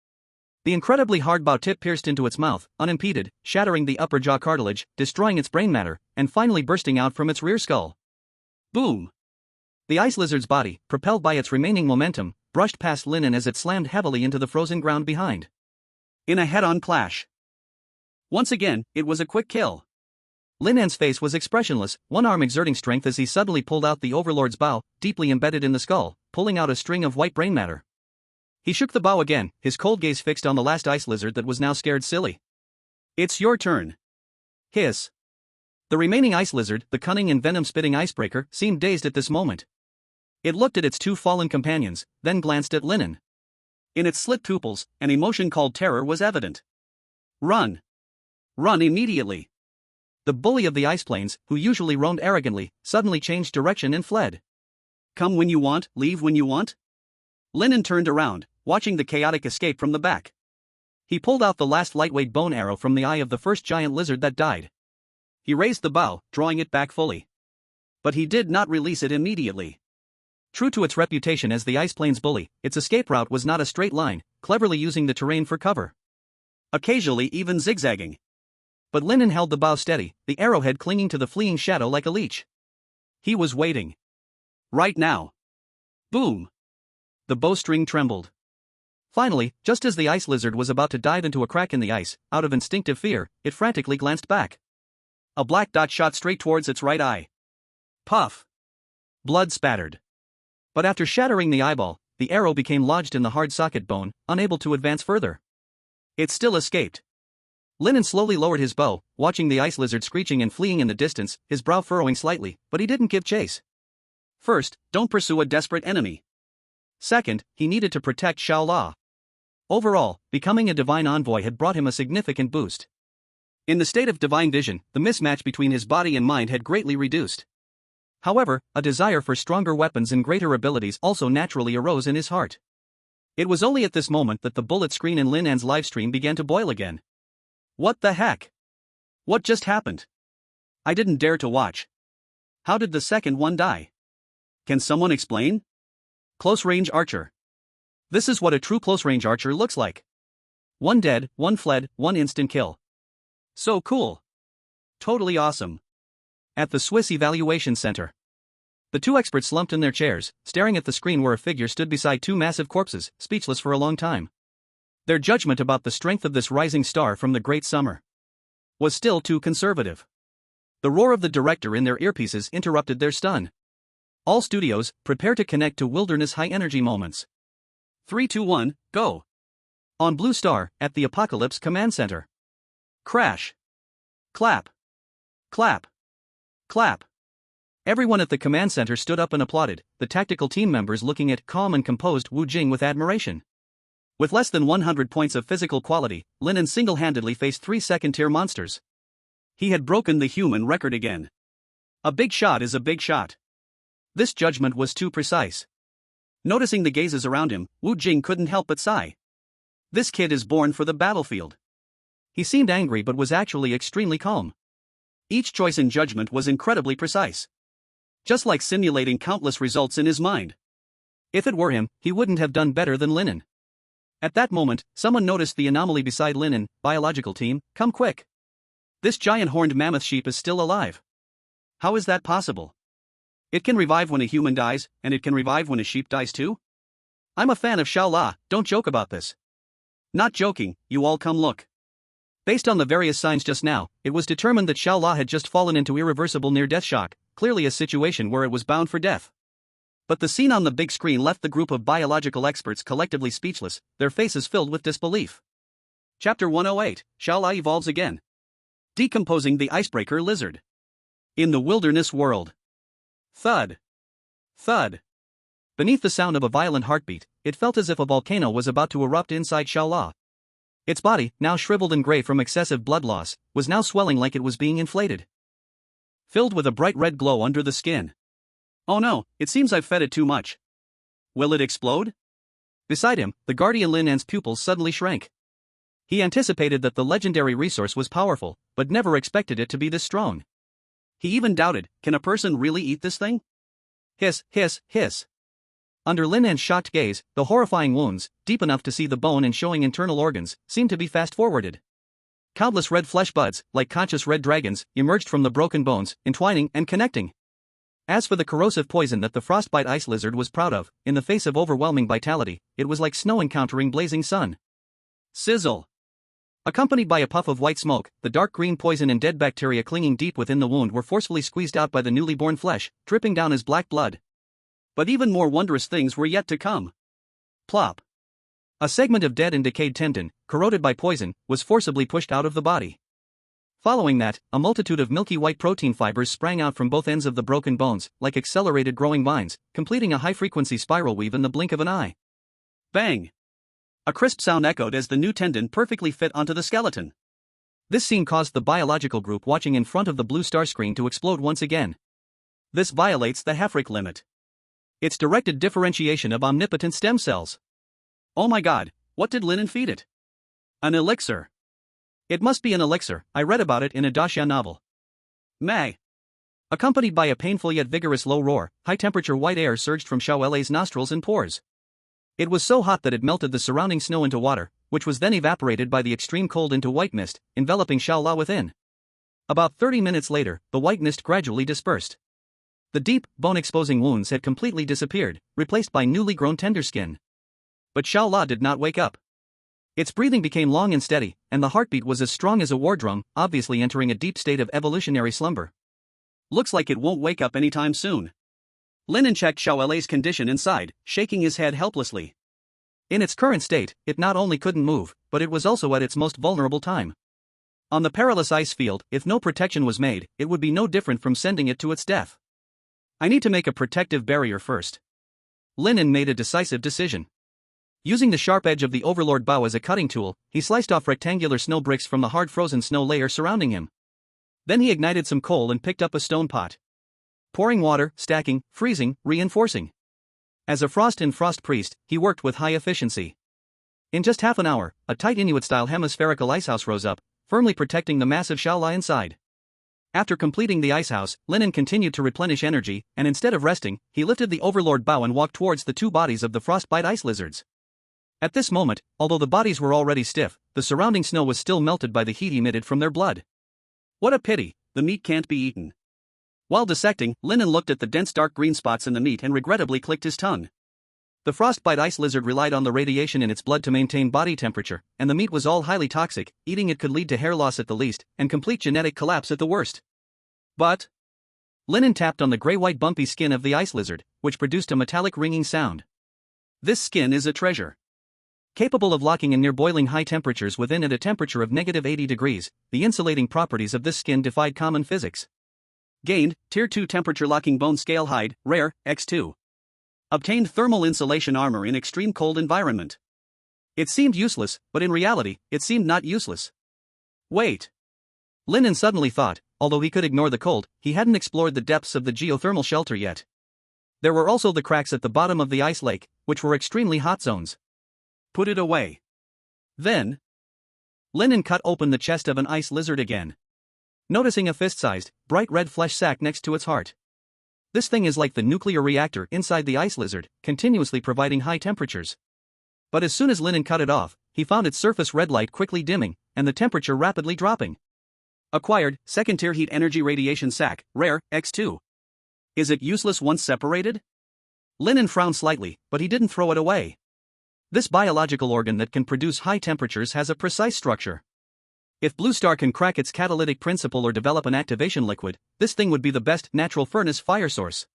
The incredibly hard bow tip pierced into its mouth, unimpeded, shattering the upper jaw cartilage, destroying its brain matter, and finally bursting out from its rear skull. Boom! The ice lizard's body, propelled by its remaining momentum, brushed past Lin An as it slammed heavily into the frozen ground behind. In a head-on clash. Once again, it was a quick kill. Lin An's face was expressionless, one arm exerting strength as he suddenly pulled out the Overlord's bow, deeply embedded in the skull, pulling out a string of white brain matter. He shook the bow again, his cold gaze fixed on the last ice lizard that was now scared silly. It's your turn. Hiss. The remaining ice lizard, the cunning and venom-spitting icebreaker, seemed dazed at this moment. It looked at its 2 fallen companions, then glanced at Lin An. In its slit pupils, an emotion called terror was evident. Run. Run immediately. The bully of the ice plains, who usually roamed arrogantly, suddenly changed direction and fled. Come when you want, leave when you want? Lin An turned around, watching the chaotic escape from the back. He pulled out the last lightweight bone arrow from the eye of the first giant lizard that died. He raised the bow, drawing it back fully. But he did not release it immediately. True to its reputation as the ice plains bully, its escape route was not a straight line, cleverly using the terrain for cover. Occasionally even zigzagging. But Lin An held the bow steady, the arrowhead clinging to the fleeing shadow like a leech. He was waiting. Right now. Boom! The bowstring trembled. Finally, just as the ice lizard was about to dive into a crack in the ice, out of instinctive fear, it frantically glanced back. A black dot shot straight towards its right eye. Puff! Blood spattered. But after shattering the eyeball, the arrow became lodged in the hard socket bone, unable to advance further. It still escaped. Lin An slowly lowered his bow, watching the ice lizard screeching and fleeing in the distance, his brow furrowing slightly, but he didn't give chase. First, don't pursue a desperate enemy. Second, he needed to protect Xiao La. Overall, becoming a divine envoy had brought him a significant boost. In the state of divine vision, the mismatch between his body and mind had greatly reduced. However, a desire for stronger weapons and greater abilities also naturally arose in his heart. It was only at this moment that the bullet screen in Lin An's livestream began to boil again. What the heck? What just happened? I didn't dare to watch. How did the second one die? Can someone explain? Close-range archer. This is what a true close-range archer looks like. One dead, one fled, one instant kill. So cool. Totally awesome. At the Swiss Evaluation Center. The 2 experts slumped in their chairs, staring at the screen where a figure stood beside 2 massive corpses, speechless for a long time. Their judgment about the strength of this rising star from the Great Summer was still too conservative. The roar of the director in their earpieces interrupted their stun. All studios, prepare to connect to wilderness high-energy moments. 3, 2, 1, go. On Blue Star, at the Apocalypse Command Center. Crash. Clap. Clap. Clap. Everyone at the command center stood up and applauded, the tactical team members looking at calm and composed Wu Jing with admiration. With less than 100 points of physical quality, Lin An single-handedly faced 3 second-tier monsters. He had broken the human record again. A big shot is a big shot. This judgment was too precise. Noticing the gazes around him, Wu Jing couldn't help but sigh. This kid is born for the battlefield. He seemed angry but was actually extremely calm. Each choice in judgment was incredibly precise. Just like simulating countless results in his mind. If it were him, he wouldn't have done better than Lin An. At that moment, someone noticed the anomaly beside Lin An. Biological team, come quick. This giant horned mammoth sheep is still alive. How is that possible? It can revive when a human dies, and it can revive when a sheep dies too? I'm a fan of Xiao, don't joke about this. Not joking, you all come look. Based on the various signs just now, it was determined that Xiao had just fallen into irreversible near-death shock, clearly a situation where it was bound for death. But the scene on the big screen left the group of biological experts collectively speechless, their faces filled with disbelief. Chapter 108, Xiao evolves again. Decomposing the icebreaker lizard. In the wilderness world. Thud. Thud. Beneath the sound of a violent heartbeat, it felt as if a volcano was about to erupt inside Xiao. Its body, now shriveled and gray from excessive blood loss, was now swelling like it was being inflated. Filled with a bright red glow under the skin. Oh no, it seems I've fed it too much. Will it explode? Beside him, the guardian Lin An's pupils suddenly shrank. He anticipated that the legendary resource was powerful, but never expected it to be this strong. He even doubted, can a person really eat this thing? Hiss, hiss, hiss. Under Lin An's shocked gaze, the horrifying wounds, deep enough to see the bone and showing internal organs, seemed to be fast-forwarded. Countless red flesh buds, like conscious red dragons, emerged from the broken bones, entwining and connecting. As for the corrosive poison that the frostbite ice lizard was proud of, in the face of overwhelming vitality, it was like snow encountering blazing sun. Sizzle. Accompanied by a puff of white smoke, the dark green poison and dead bacteria clinging deep within the wound were forcefully squeezed out by the newly born flesh, dripping down as black blood. But even more wondrous things were yet to come. Plop. A segment of dead and decayed tendon, corroded by poison, was forcibly pushed out of the body. Following that, a multitude of milky white protein fibers sprang out from both ends of the broken bones, like accelerated growing vines, completing a high-frequency spiral weave in the blink of an eye. Bang! A crisp sound echoed as the new tendon perfectly fit onto the skeleton. This scene caused the biological group watching in front of the blue star screen to explode once again. This violates the Hafric limit. It's directed differentiation of omnipotent stem cells. Oh my god, what did Lin An feed it? An elixir. It must be an elixir, I read about it in a Daxia novel. May. Accompanied by a painful yet vigorous low roar, high-temperature white air surged from Xiaolei's nostrils and pores. It was so hot that it melted the surrounding snow into water, which was then evaporated by the extreme cold into white mist, enveloping Xiao within. About 30 minutes later, the white mist gradually dispersed. The deep, bone-exposing wounds had completely disappeared, replaced by newly grown tender skin. But Xiao did not wake up. Its breathing became long and steady, and the heartbeat was as strong as a war drum, obviously entering a deep state of evolutionary slumber. Looks like it won't wake up anytime soon. Lin An checked Xiaolei's condition inside, shaking his head helplessly. In its current state, it not only couldn't move, but it was also at its most vulnerable time. On the perilous ice field, if no protection was made, it would be no different from sending it to its death. I need to make a protective barrier first. Lin An made a decisive decision. Using the sharp edge of the Overlord bow as a cutting tool, he sliced off rectangular snow bricks from the hard frozen snow layer surrounding him. Then he ignited some coal and picked up a stone pot. Pouring water, stacking, freezing, reinforcing. As a frost and frost priest, he worked with high efficiency. In just half an hour, a tight Inuit-style hemispherical icehouse rose up, firmly protecting the massive Xiaolai inside. After completing the icehouse, Lin An continued to replenish energy, and instead of resting, he lifted the Overlord bow and walked towards the two bodies of the frostbite ice lizards. At this moment, although the bodies were already stiff, the surrounding snow was still melted by the heat emitted from their blood. What a pity, the meat can't be eaten. While dissecting, Lin An looked at the dense dark green spots in the meat and regrettably clicked his tongue. The frostbite ice lizard relied on the radiation in its blood to maintain body temperature, and the meat was all highly toxic. Eating it could lead to hair loss at the least, and complete genetic collapse at the worst. But Lin An tapped on the gray-white bumpy skin of the ice lizard, which produced a metallic ringing sound. This skin is a treasure. Capable of locking in near boiling high temperatures within at a temperature of -80 degrees, the insulating properties of this skin defied common physics. Gained, Tier 2 temperature locking bone scale hide, rare, X2. Obtained thermal insulation armor in extreme cold environment. It seemed useless, but in reality, it seemed not useless. Wait. Lin An suddenly thought, although he could ignore the cold, he hadn't explored the depths of the geothermal shelter yet. There were also the cracks at the bottom of the ice lake, which were extremely hot zones. Put it away. Then, Lin An cut open the chest of an ice lizard again, noticing a fist-sized, bright red flesh sac next to its heart. This thing is like the nuclear reactor inside the ice lizard, continuously providing high temperatures. But as soon as Lin An cut it off, he found its surface red light quickly dimming, and the temperature rapidly dropping. Acquired, second-tier heat energy radiation sac, rare, X2. Is it useless once separated? Lin An frowned slightly, but he didn't throw it away. This biological organ that can produce high temperatures has a precise structure. If Blue Star can crack its catalytic principle or develop an activation liquid, this thing would be the best natural furnace fire source.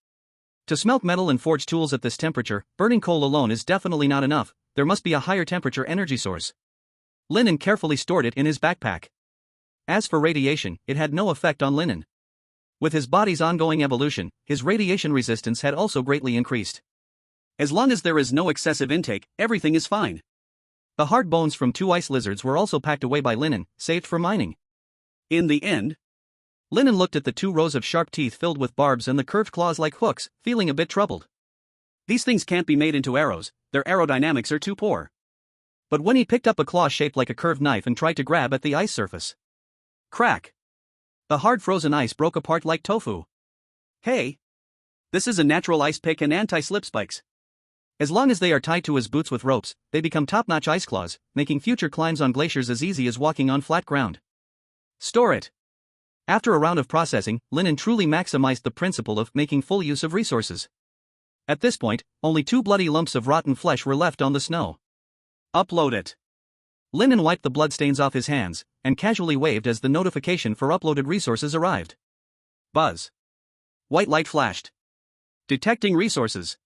To smelt metal and forge tools at this temperature, burning coal alone is definitely not enough. There must be a higher temperature energy source. Lin An carefully stored it in his backpack. As for radiation, it had no effect on Lin An. With his body's ongoing evolution, his radiation resistance had also greatly increased. As long as there is no excessive intake, everything is fine. The hard bones from 2 ice lizards were also packed away by Lin An, saved for mining. In the end, Lin An looked at the 2 rows of sharp teeth filled with barbs and the curved claws like hooks, feeling a bit troubled. These things can't be made into arrows, their aerodynamics are too poor. But when he picked up a claw shaped like a curved knife and tried to grab at the ice surface, crack! The hard frozen ice broke apart like tofu. Hey! This is a natural ice pick and anti-slip spikes. As long as they are tied to his boots with ropes, they become top-notch ice claws, making future climbs on glaciers as easy as walking on flat ground. Store it. After a round of processing, Lin An truly maximized the principle of making full use of resources. At this point, only 2 bloody lumps of rotten flesh were left on the snow. Upload it. Lin An wiped the bloodstains off his hands, and casually waved as the notification for uploaded resources arrived. Buzz. White light flashed. Detecting resources.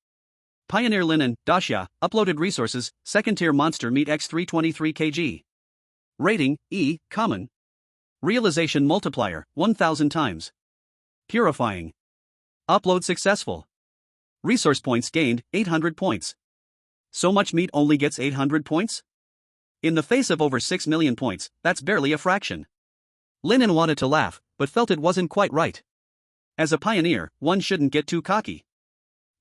Pioneer Lin An, Daxia, uploaded resources, second-tier monster meat X323 kg. Rating, E, common. Realization multiplier, 1000 times. Purifying. Upload successful. Resource points gained, 800 points. So much meat only gets 800 points? In the face of over 6 million points, that's barely a fraction. Lin An wanted to laugh, but felt it wasn't quite right. As a pioneer, one shouldn't get too cocky.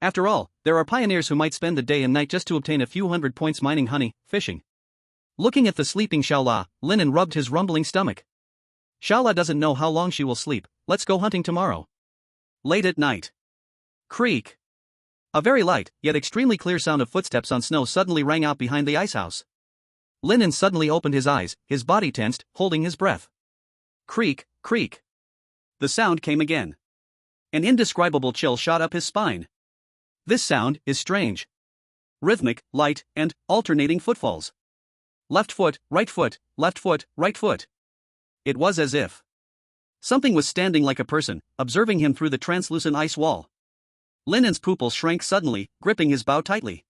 After all, there are pioneers who might spend the day and night just to obtain a few hundred points mining honey, fishing. Looking at the sleeping Xiaola, Lin An rubbed his rumbling stomach. Xiaola doesn't know how long she will sleep, let's go hunting tomorrow. Late at night. Creak. A very light, yet extremely clear sound of footsteps on snow suddenly rang out behind the ice house. Lin An suddenly opened his eyes, his body tensed, holding his breath. Creak, creak. The sound came again. An indescribable chill shot up his spine. This sound is strange. Rhythmic, light, and alternating footfalls. Left foot, right foot, left foot, right foot. It was as if something was standing like a person, observing him through the translucent ice wall. Lin An's pupils shrank suddenly, gripping his bow tightly.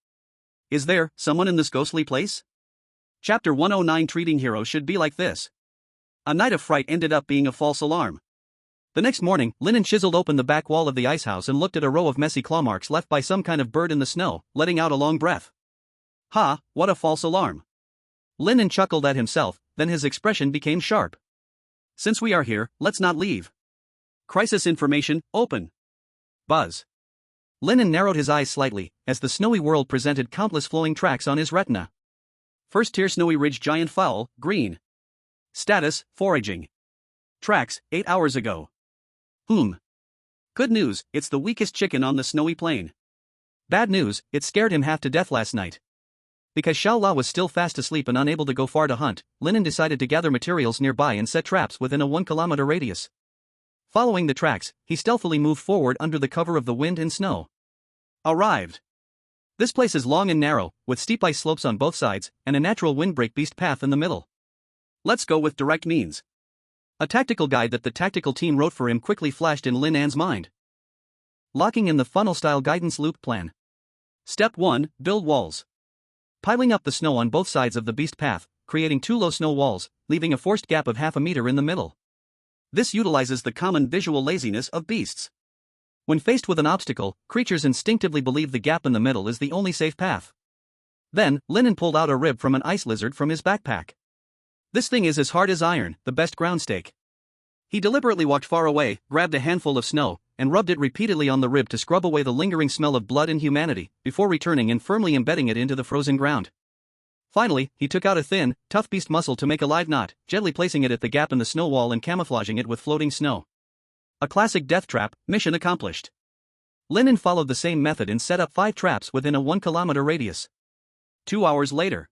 Is there someone in this ghostly place? Chapter 109 Treating heroes should be like this. A night of fright ended up being a false alarm. The next morning, Lin An chiseled open the back wall of the ice house and looked at a row of messy claw marks left by some kind of bird in the snow, letting out a long breath. Ha, what a false alarm. Lin An chuckled at himself, then his expression became sharp. Since we are here, let's not leave. Crisis information, open. Buzz. Lin An narrowed his eyes slightly, as the snowy world presented countless flowing tracks on his retina. First tier Snowy Ridge Giant Fowl, green. Status, foraging. Tracks, 8 hours ago. Good news, it's the weakest chicken on the snowy plain. Bad news, it scared him half to death last night. Because Xiaola was still fast asleep and unable to go far to hunt, Lin An decided to gather materials nearby and set traps within a 1-kilometer radius. Following the tracks, he stealthily moved forward under the cover of the wind and snow. Arrived. This place is long and narrow, with steep ice slopes on both sides, and a natural windbreak beast path in the middle. Let's go with direct means. A tactical guide that the tactical team wrote for him quickly flashed in Lin An's mind. Locking in the funnel-style guidance loop plan. Step 1, build walls. Piling up the snow on both sides of the beast path, creating 2 low snow walls, leaving a forced gap of half a meter in the middle. This utilizes the common visual laziness of beasts. When faced with an obstacle, creatures instinctively believe the gap in the middle is the only safe path. Then, Lin An pulled out a rib from an ice lizard from his backpack. This thing is as hard as iron, the best ground steak. He deliberately walked far away, grabbed a handful of snow, and rubbed it repeatedly on the rib to scrub away the lingering smell of blood and humanity, before returning and firmly embedding it into the frozen ground. Finally, he took out a thin, tough beast muscle to make a live knot, gently placing it at the gap in the snow wall and camouflaging it with floating snow. A classic death trap, mission accomplished. Lin An followed the same method and set up 5 traps within a 1-kilometer radius. 2 hours later,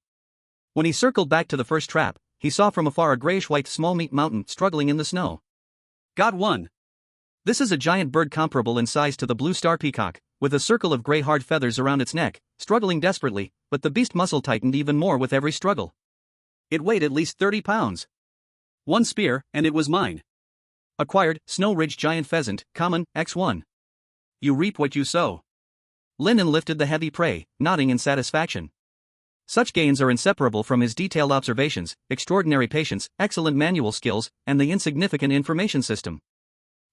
when he circled back to the first trap, he saw from afar a grayish-white small meat mountain struggling in the snow. Got one. This is a giant bird comparable in size to the blue star peacock, with a circle of gray hard feathers around its neck, struggling desperately, but the beast muscle tightened even more with every struggle. It weighed at least 30 pounds. 1 spear, and it was mine. Acquired, Snow Ridge Giant Pheasant, Common, X1. You reap what you sow. Lin An lifted the heavy prey, nodding in satisfaction. Such gains are inseparable from his detailed observations, extraordinary patience, excellent manual skills, and the insignificant information system.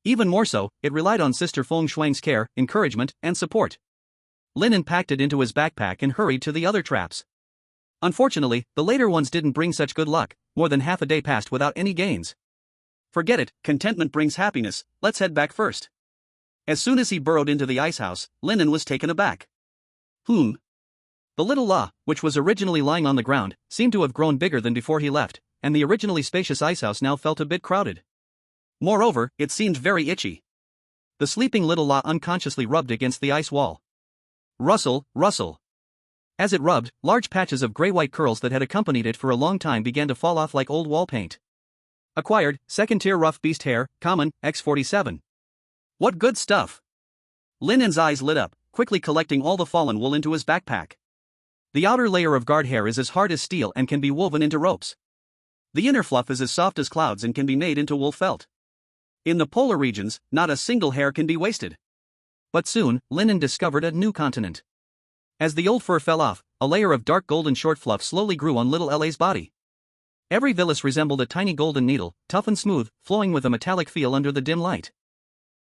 Even more so, it relied on Sister Feng Shuang's care, encouragement, and support. Lin An packed it into his backpack and hurried to the other traps. Unfortunately, the later ones didn't bring such good luck. More than half a day passed without any gains. Forget it, contentment brings happiness, let's head back first. As soon as he burrowed into the ice house, Lin An was taken aback. The little La, which was originally lying on the ground, seemed to have grown bigger than before he left, and the originally spacious icehouse now felt a bit crowded. Moreover, it seemed very itchy. The sleeping little La unconsciously rubbed against the ice wall. Rustle, rustle. As it rubbed, large patches of gray-white curls that had accompanied it for a long time began to fall off like old wall paint. Acquired, 2nd-tier rough beast hair, Common, X47. What good stuff! Lin An's eyes lit up, quickly collecting all the fallen wool into his backpack. The outer layer of guard hair is as hard as steel and can be woven into ropes. The inner fluff is as soft as clouds and can be made into wool felt. In the polar regions, not a single hair can be wasted. But soon, Lin An discovered a new continent. As the old fur fell off, a layer of dark golden short fluff slowly grew on little La's body. Every villus resembled a tiny golden needle, tough and smooth, flowing with a metallic feel under the dim light.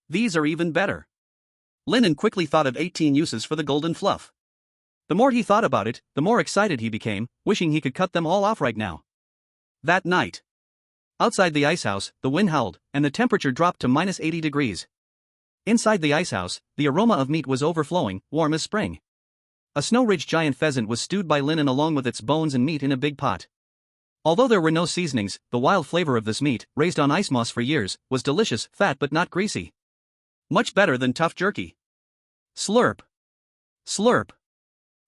These are even better. Lin An quickly thought of 18 uses for the golden fluff. The more he thought about it, the more excited he became, wishing he could cut them all off right now. That night, outside the icehouse, the wind howled, and the temperature dropped to -80 degrees. Inside the icehouse, the aroma of meat was overflowing, warm as spring. A Snow Ridge giant pheasant was stewed by Lin An along with its bones and meat in a big pot. Although there were no seasonings, the wild flavor of this meat, raised on ice moss for years, was delicious, fat but not greasy. Much better than tough jerky. Slurp. Slurp.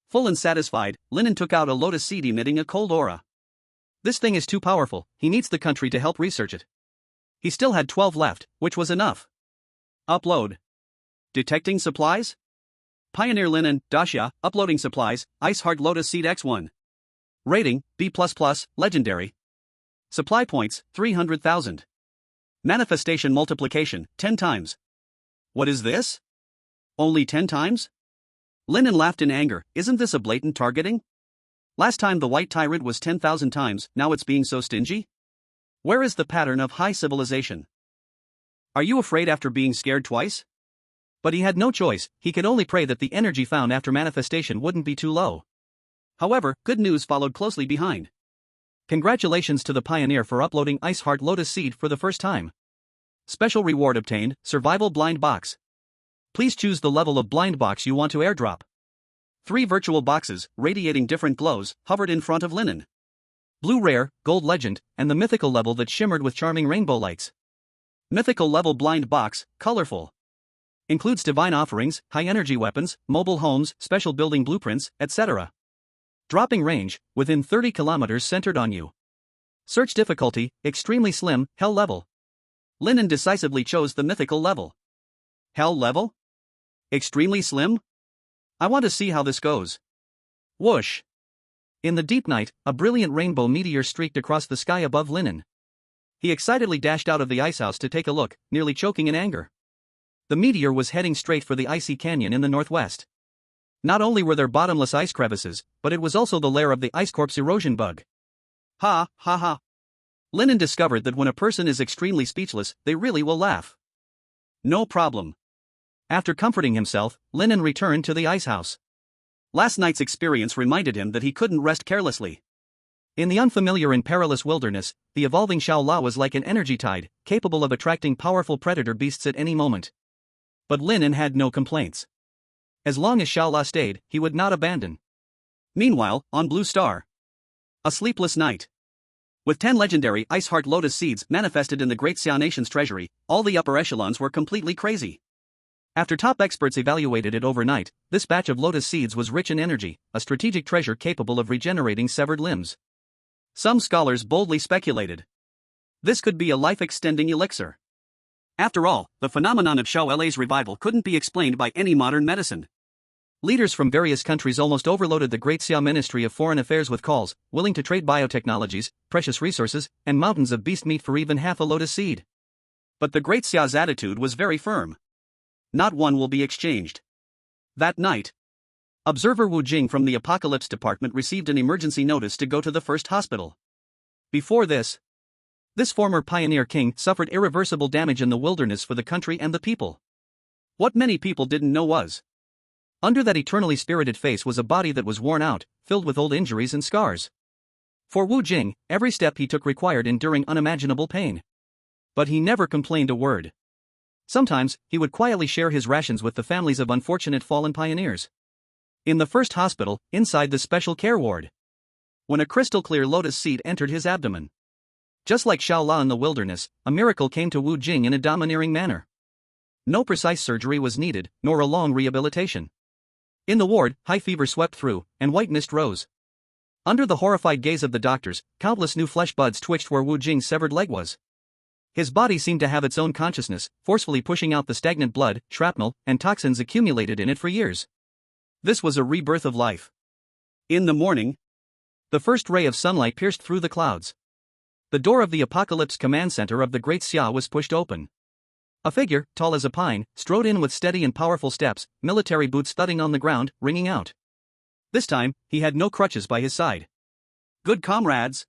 Full and satisfied, Lin An took out a lotus seed emitting a cold aura. This thing is too powerful, he needs the country to help research it. He still had 12 left, which was enough. Upload. Detecting supplies? Pioneer Lin An, Daxia, uploading supplies, Ice Heart Lotus Seed X1. Rating, B++, Legendary. Supply points, 300,000. Manifestation multiplication, 10 times. What is this? Only 10 times? Lin An laughed in anger, isn't this a blatant targeting? Last time the White Tyrant was 10,000 times, now it's being so stingy? Where is the pattern of high civilization? Are you afraid after being scared twice? But he had no choice, he could only pray that the energy found after manifestation wouldn't be too low. However, good news followed closely behind. Congratulations to the pioneer for uploading Ice Heart Lotus Seed for the first time. Special reward obtained, Survival Blind Box. Please choose the level of blind box you want to airdrop. 3 virtual boxes, radiating different glows, hovered in front of Lin An. Blue Rare, Gold Legend, and the mythical level that shimmered with charming rainbow lights. Mythical level blind box, colorful. Includes divine offerings, high-energy weapons, mobile homes, special building blueprints, etc. Dropping range, within 30 kilometers centered on you. Search difficulty, extremely slim, hell level. Lin An decisively chose the mythical level. Hell level? Extremely slim? I want to see how this goes. Whoosh! In the deep night, a brilliant rainbow meteor streaked across the sky above Lin An. He excitedly dashed out of the icehouse to take a look, nearly choking in anger. The meteor was heading straight for the icy canyon in the northwest. Not only were there bottomless ice crevices, but it was also the lair of the ice corpse erosion bug. Ha, ha, ha. Lin An discovered that when a person is extremely speechless, they really will laugh. No problem. After comforting himself, Lin An returned to the icehouse. Last night's experience reminded him that he couldn't rest carelessly. In the unfamiliar and perilous wilderness, the evolving Xiaola was like an energy tide, capable of attracting powerful predator beasts at any moment. But Lin An had no complaints. As long as Xiaola stayed, he would not abandon. Meanwhile, on Blue Star, a sleepless night. With 10 legendary Ice Heart Lotus seeds manifested in the Great Xia Nation's treasury, all the upper echelons were completely crazy. After top experts evaluated it overnight, this batch of Lotus seeds was rich in energy, a strategic treasure capable of regenerating severed limbs. Some scholars boldly speculated this could be a life-extending elixir. After all, the phenomenon of Xiaola's revival couldn't be explained by any modern medicine. Leaders from various countries almost overloaded the Great Xia Ministry of Foreign Affairs with calls, willing to trade biotechnologies, precious resources, and mountains of beast meat for even half a lotus seed. But the Great Xia's attitude was very firm. Not one will be exchanged. That night, observer Wu Jing from the Apocalypse Department received an emergency notice to go to the first hospital. Before this former pioneer king suffered irreversible damage in the wilderness for the country and the people. What many people didn't know was, under that eternally spirited face was a body that was worn out, filled with old injuries and scars. For Wu Jing, every step he took required enduring unimaginable pain. But he never complained a word. Sometimes, he would quietly share his rations with the families of unfortunate fallen pioneers. In the first hospital, inside the special care ward, when a crystal-clear lotus seed entered his abdomen. Just like Xiaola in the wilderness, a miracle came to Wu Jing in a domineering manner. No precise surgery was needed, nor a long rehabilitation. In the ward, high fever swept through, and white mist rose. Under the horrified gaze of the doctors, countless new flesh buds twitched where Wu Jing's severed leg was. His body seemed to have its own consciousness, forcefully pushing out the stagnant blood, shrapnel, and toxins accumulated in it for years. This was a rebirth of life. In the morning, the first ray of sunlight pierced through the clouds. The door of the Apocalypse Command Center of the Great Xia was pushed open. A figure, tall as a pine, strode in with steady and powerful steps, military boots thudding on the ground, ringing out. This time, he had no crutches by his side. "Good comrades."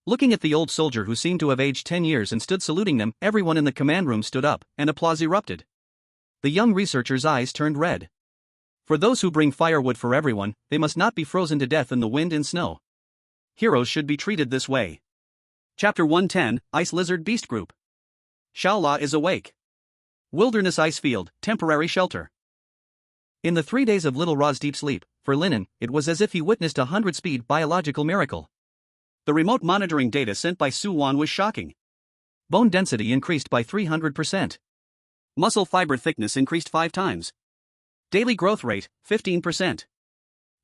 Looking at the old soldier who seemed to have aged 10 years and stood saluting them, everyone in the command room stood up, and applause erupted. The young researcher's eyes turned red. For those who bring firewood for everyone, they must not be frozen to death in the wind and snow. Heroes should be treated this way. Chapter 110, Ice Lizard Beast Group. Xiaola is awake. Wilderness Ice Field, temporary shelter. In the 3 days of Little Ra's deep sleep, for Lin An, it was as if he witnessed a 100-speed biological miracle. The remote monitoring data sent by Su Wan was shocking. Bone density increased by 300%. Muscle fiber thickness increased 5 times. Daily growth rate, 15%.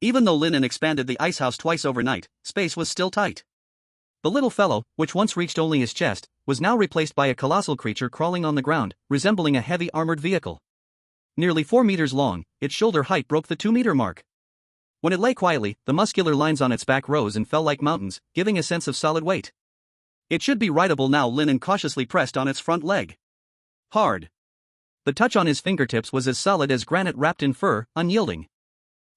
Even though Lin An expanded the ice house twice overnight, space was still tight. The little fellow, which once reached only his chest, was now replaced by a colossal creature crawling on the ground, resembling a heavy armored vehicle. Nearly 4 meters long, its shoulder height broke the 2-meter mark. When it lay quietly, the muscular lines on its back rose and fell like mountains, giving a sense of solid weight. It should be rideable now. Lin An cautiously pressed on its front leg. Hard. The touch on his fingertips was as solid as granite wrapped in fur, unyielding.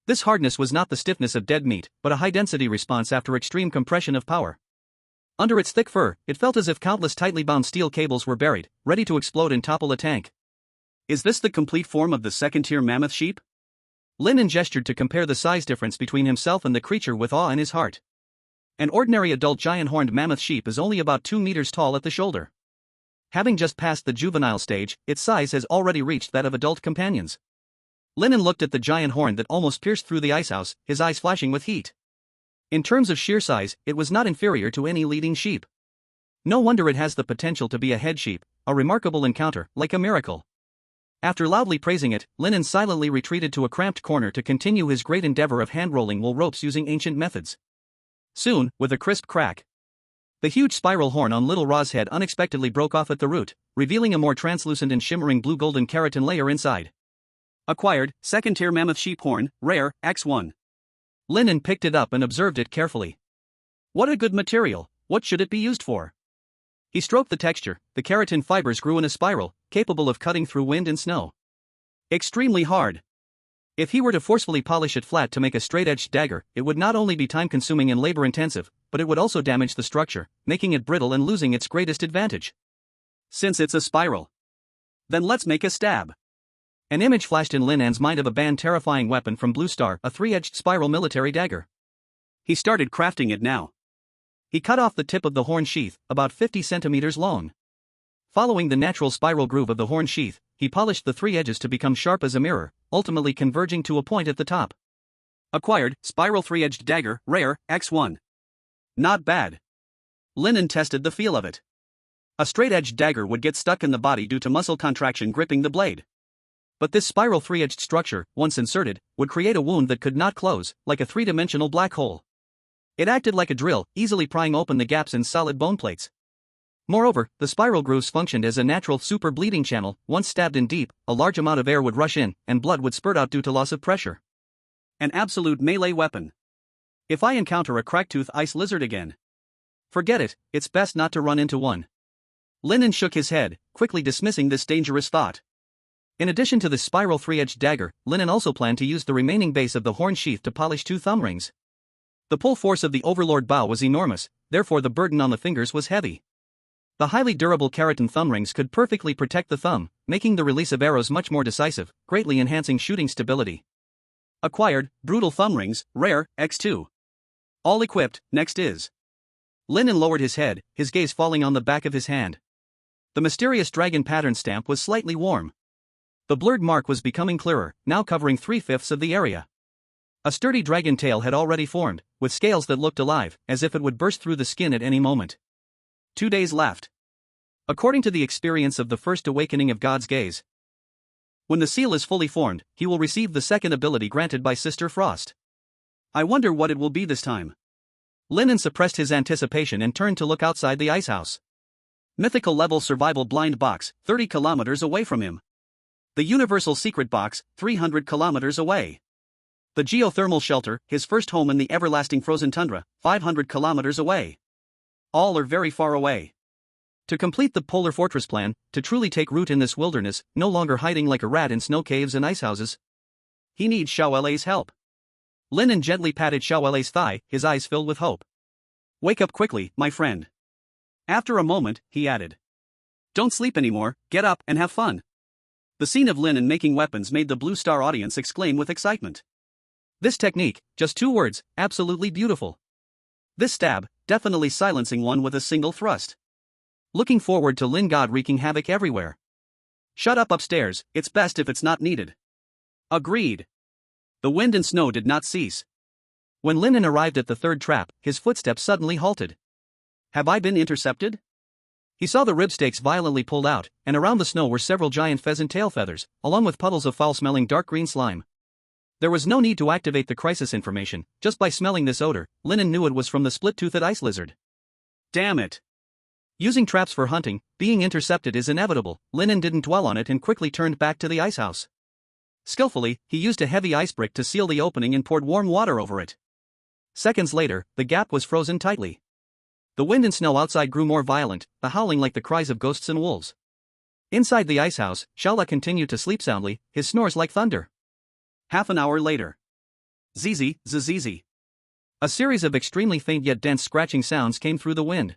This hardness was not the stiffness of dead meat, but a high-density response after extreme compression of power. Under its thick fur, it felt as if countless tightly bound steel cables were buried, ready to explode and topple a tank. Is this the complete form of the second-tier mammoth sheep? Lin An gestured to compare the size difference between himself and the creature with awe in his heart. An ordinary adult giant-horned mammoth sheep is only about 2 meters tall at the shoulder. Having just passed the juvenile stage, its size has already reached that of adult companions. Lin An looked at the giant horn that almost pierced through the icehouse, his eyes flashing with heat. In terms of sheer size, it was not inferior to any leading sheep. No wonder it has the potential to be a head sheep, a remarkable encounter, like a miracle. After loudly praising it, Lin An silently retreated to a cramped corner to continue his great endeavor of hand-rolling wool ropes using ancient methods. Soon, with a crisp crack, the huge spiral horn on Little Ra's head unexpectedly broke off at the root, revealing a more translucent and shimmering blue-golden keratin layer inside. Acquired, second-tier mammoth sheep horn, rare, X1. Lin An picked it up and observed it carefully. What a good material, what should it be used for? He stroked the texture. The keratin fibers grew in a spiral, capable of cutting through wind and snow. Extremely hard. If he were to forcefully polish it flat to make a straight-edged dagger, it would not only be time-consuming and labor-intensive, but it would also damage the structure, making it brittle and losing its greatest advantage. Since it's a spiral, then let's make a stab. An image flashed in Lin An's mind of a banned terrifying weapon from Blue Star, a 3-edged spiral military dagger. He started crafting it now. He cut off the tip of the horn sheath, about 50 centimeters long. Following the natural spiral groove of the horn sheath, he polished the three edges to become sharp as a mirror, ultimately converging to a point at the top. Acquired, spiral three-edged dagger, rare, X1. Not bad. Lin An tested the feel of it. A straight-edged dagger would get stuck in the body due to muscle contraction gripping the blade. But this spiral three-edged structure, once inserted, would create a wound that could not close, like a three-dimensional black hole. It acted like a drill, easily prying open the gaps in solid bone plates. Moreover, the spiral grooves functioned as a natural super bleeding channel. Once stabbed in deep, a large amount of air would rush in, and blood would spurt out due to loss of pressure. An absolute melee weapon. If I encounter a cracktooth ice lizard again, forget it, it's best not to run into one. Lin An shook his head, quickly dismissing this dangerous thought. In addition to the spiral three-edged dagger, Lin An also planned to use the remaining base of the horn sheath to polish 2 thumb rings. The pull force of the Overlord bow was enormous, therefore the burden on the fingers was heavy. The highly durable keratin thumb rings could perfectly protect the thumb, making the release of arrows much more decisive, greatly enhancing shooting stability. Acquired, brutal thumb rings, rare, X2. All equipped, next is. Lin An lowered his head, his gaze falling on the back of his hand. The mysterious dragon pattern stamp was slightly warm. The blurred mark was becoming clearer, now covering 3/5 of the area. A sturdy dragon tail had already formed, with scales that looked alive, as if it would burst through the skin at any moment. 2 days left. According to the experience of the first awakening of God's gaze, when the seal is fully formed, he will receive the second ability granted by Sister Frost. I wonder what it will be this time. Lin An suppressed his anticipation and turned to look outside the icehouse. Mythical level survival blind box, 30 kilometers away from him. The universal secret box, 300 kilometers away. The geothermal shelter, his first home in the everlasting frozen tundra, 500 kilometers away. All are very far away. To complete the polar fortress plan, to truly take root in this wilderness, no longer hiding like a rat in snow caves and icehouses, he needs Xiaolei's help. Lin An gently patted Xiaolei's thigh, his eyes filled with hope. Wake up quickly, my friend. After a moment, he added. Don't sleep anymore, get up and have fun. The scene of Lin An making weapons made the Blue Star audience exclaim with excitement. This technique, just 2 words, absolutely beautiful. This stab, definitely silencing one with a single thrust. Looking forward to Lin God wreaking havoc everywhere. Shut up upstairs, it's best if it's not needed. Agreed. The wind and snow did not cease. When Lin An arrived at the 3rd trap, his footsteps suddenly halted. Have I been intercepted? He saw the rib stakes violently pulled out, and around the snow were several giant pheasant tail feathers, along with puddles of foul-smelling dark green slime. There was no need to activate the crisis information. Just by smelling this odor, Lin An knew it was from the split-toothed ice lizard. Damn it. Using traps for hunting, being intercepted is inevitable. Lin An didn't dwell on it and quickly turned back to the icehouse. Skillfully, he used a heavy ice brick to seal the opening and poured warm water over it. Seconds later, the gap was frozen tightly. The wind and snow outside grew more violent, the howling like the cries of ghosts and wolves. Inside the icehouse, Xiaola continued to sleep soundly, his snores like thunder. Half an hour later. Zizi, zizizi. A series of extremely faint yet dense scratching sounds came through the wind.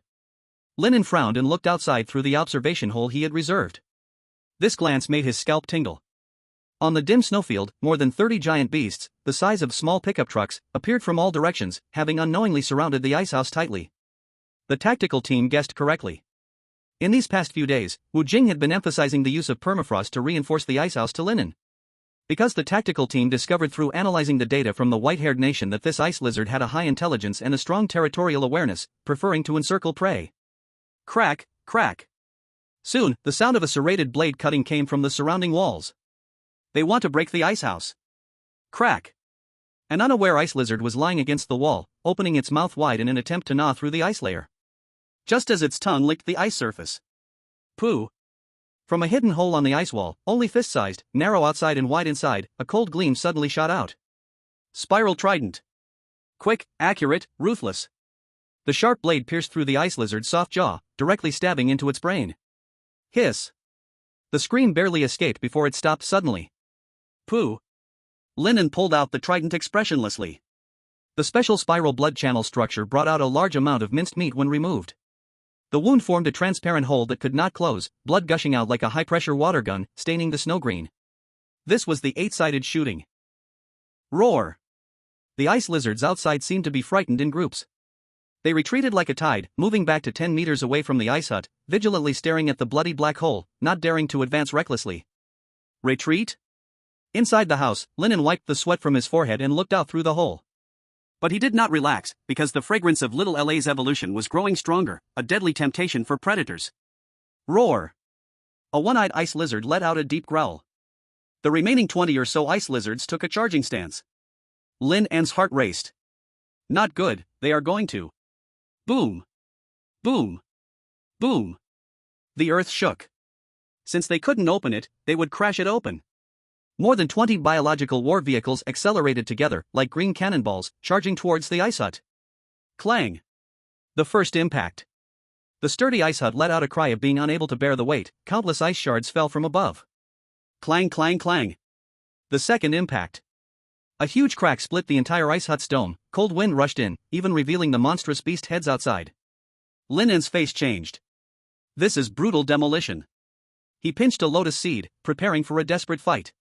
Lin An frowned and looked outside through the observation hole he had reserved. This glance made his scalp tingle. On the dim snowfield, more than 30 giant beasts, the size of small pickup trucks, appeared from all directions, having unknowingly surrounded the icehouse tightly. The tactical team guessed correctly. In these past few days, Wu Jing had been emphasizing the use of permafrost to reinforce the icehouse to Lin An. Because the tactical team discovered through analyzing the data from the white-haired nation that this ice lizard had a high intelligence and a strong territorial awareness, preferring to encircle prey. Crack, crack. Soon, the sound of a serrated blade cutting came from the surrounding walls. They want to break the icehouse. Crack. An unaware ice lizard was lying against the wall, opening its mouth wide in an attempt to gnaw through the ice layer. Just as its tongue licked the ice surface. Pooh. From a hidden hole on the ice wall, only fist-sized, narrow outside and wide inside, a cold gleam suddenly shot out. Spiral trident. Quick, accurate, ruthless. The sharp blade pierced through the ice lizard's soft jaw, directly stabbing into its brain. Hiss. The scream barely escaped before it stopped suddenly. Pooh. Lin An pulled out the trident expressionlessly. The special spiral blood channel structure brought out a large amount of minced meat when removed. The wound formed a transparent hole that could not close, blood gushing out like a high-pressure water gun, staining the snow green. This was the 8-sided shooting. Roar! The ice lizards outside seemed to be frightened in groups. They retreated like a tide, moving back to 10 meters away from the ice hut, vigilantly staring at the bloody black hole, not daring to advance recklessly. Retreat? Inside the house, Lin An wiped the sweat from his forehead and looked out through the hole. But he did not relax, because the fragrance of little LA's evolution was growing stronger, a deadly temptation for predators. Roar! A one-eyed ice lizard let out a deep growl. The remaining 20 or so ice lizards took a charging stance. Lin An's heart raced. Not good, they are going to. Boom! Boom! Boom! The earth shook. Since they couldn't open it, they would crash it open. More than 20 biological war vehicles accelerated together, like green cannonballs, charging towards the ice hut. Clang! The first impact. The sturdy ice hut let out a cry of being unable to bear the weight. Countless ice shards fell from above. Clang, clang, clang. The second impact. A huge crack split the entire ice hut's dome. Cold wind rushed in, even revealing the monstrous beast heads outside. Lin An's face changed. This is brutal demolition. He pinched a lotus seed, preparing for a desperate fight.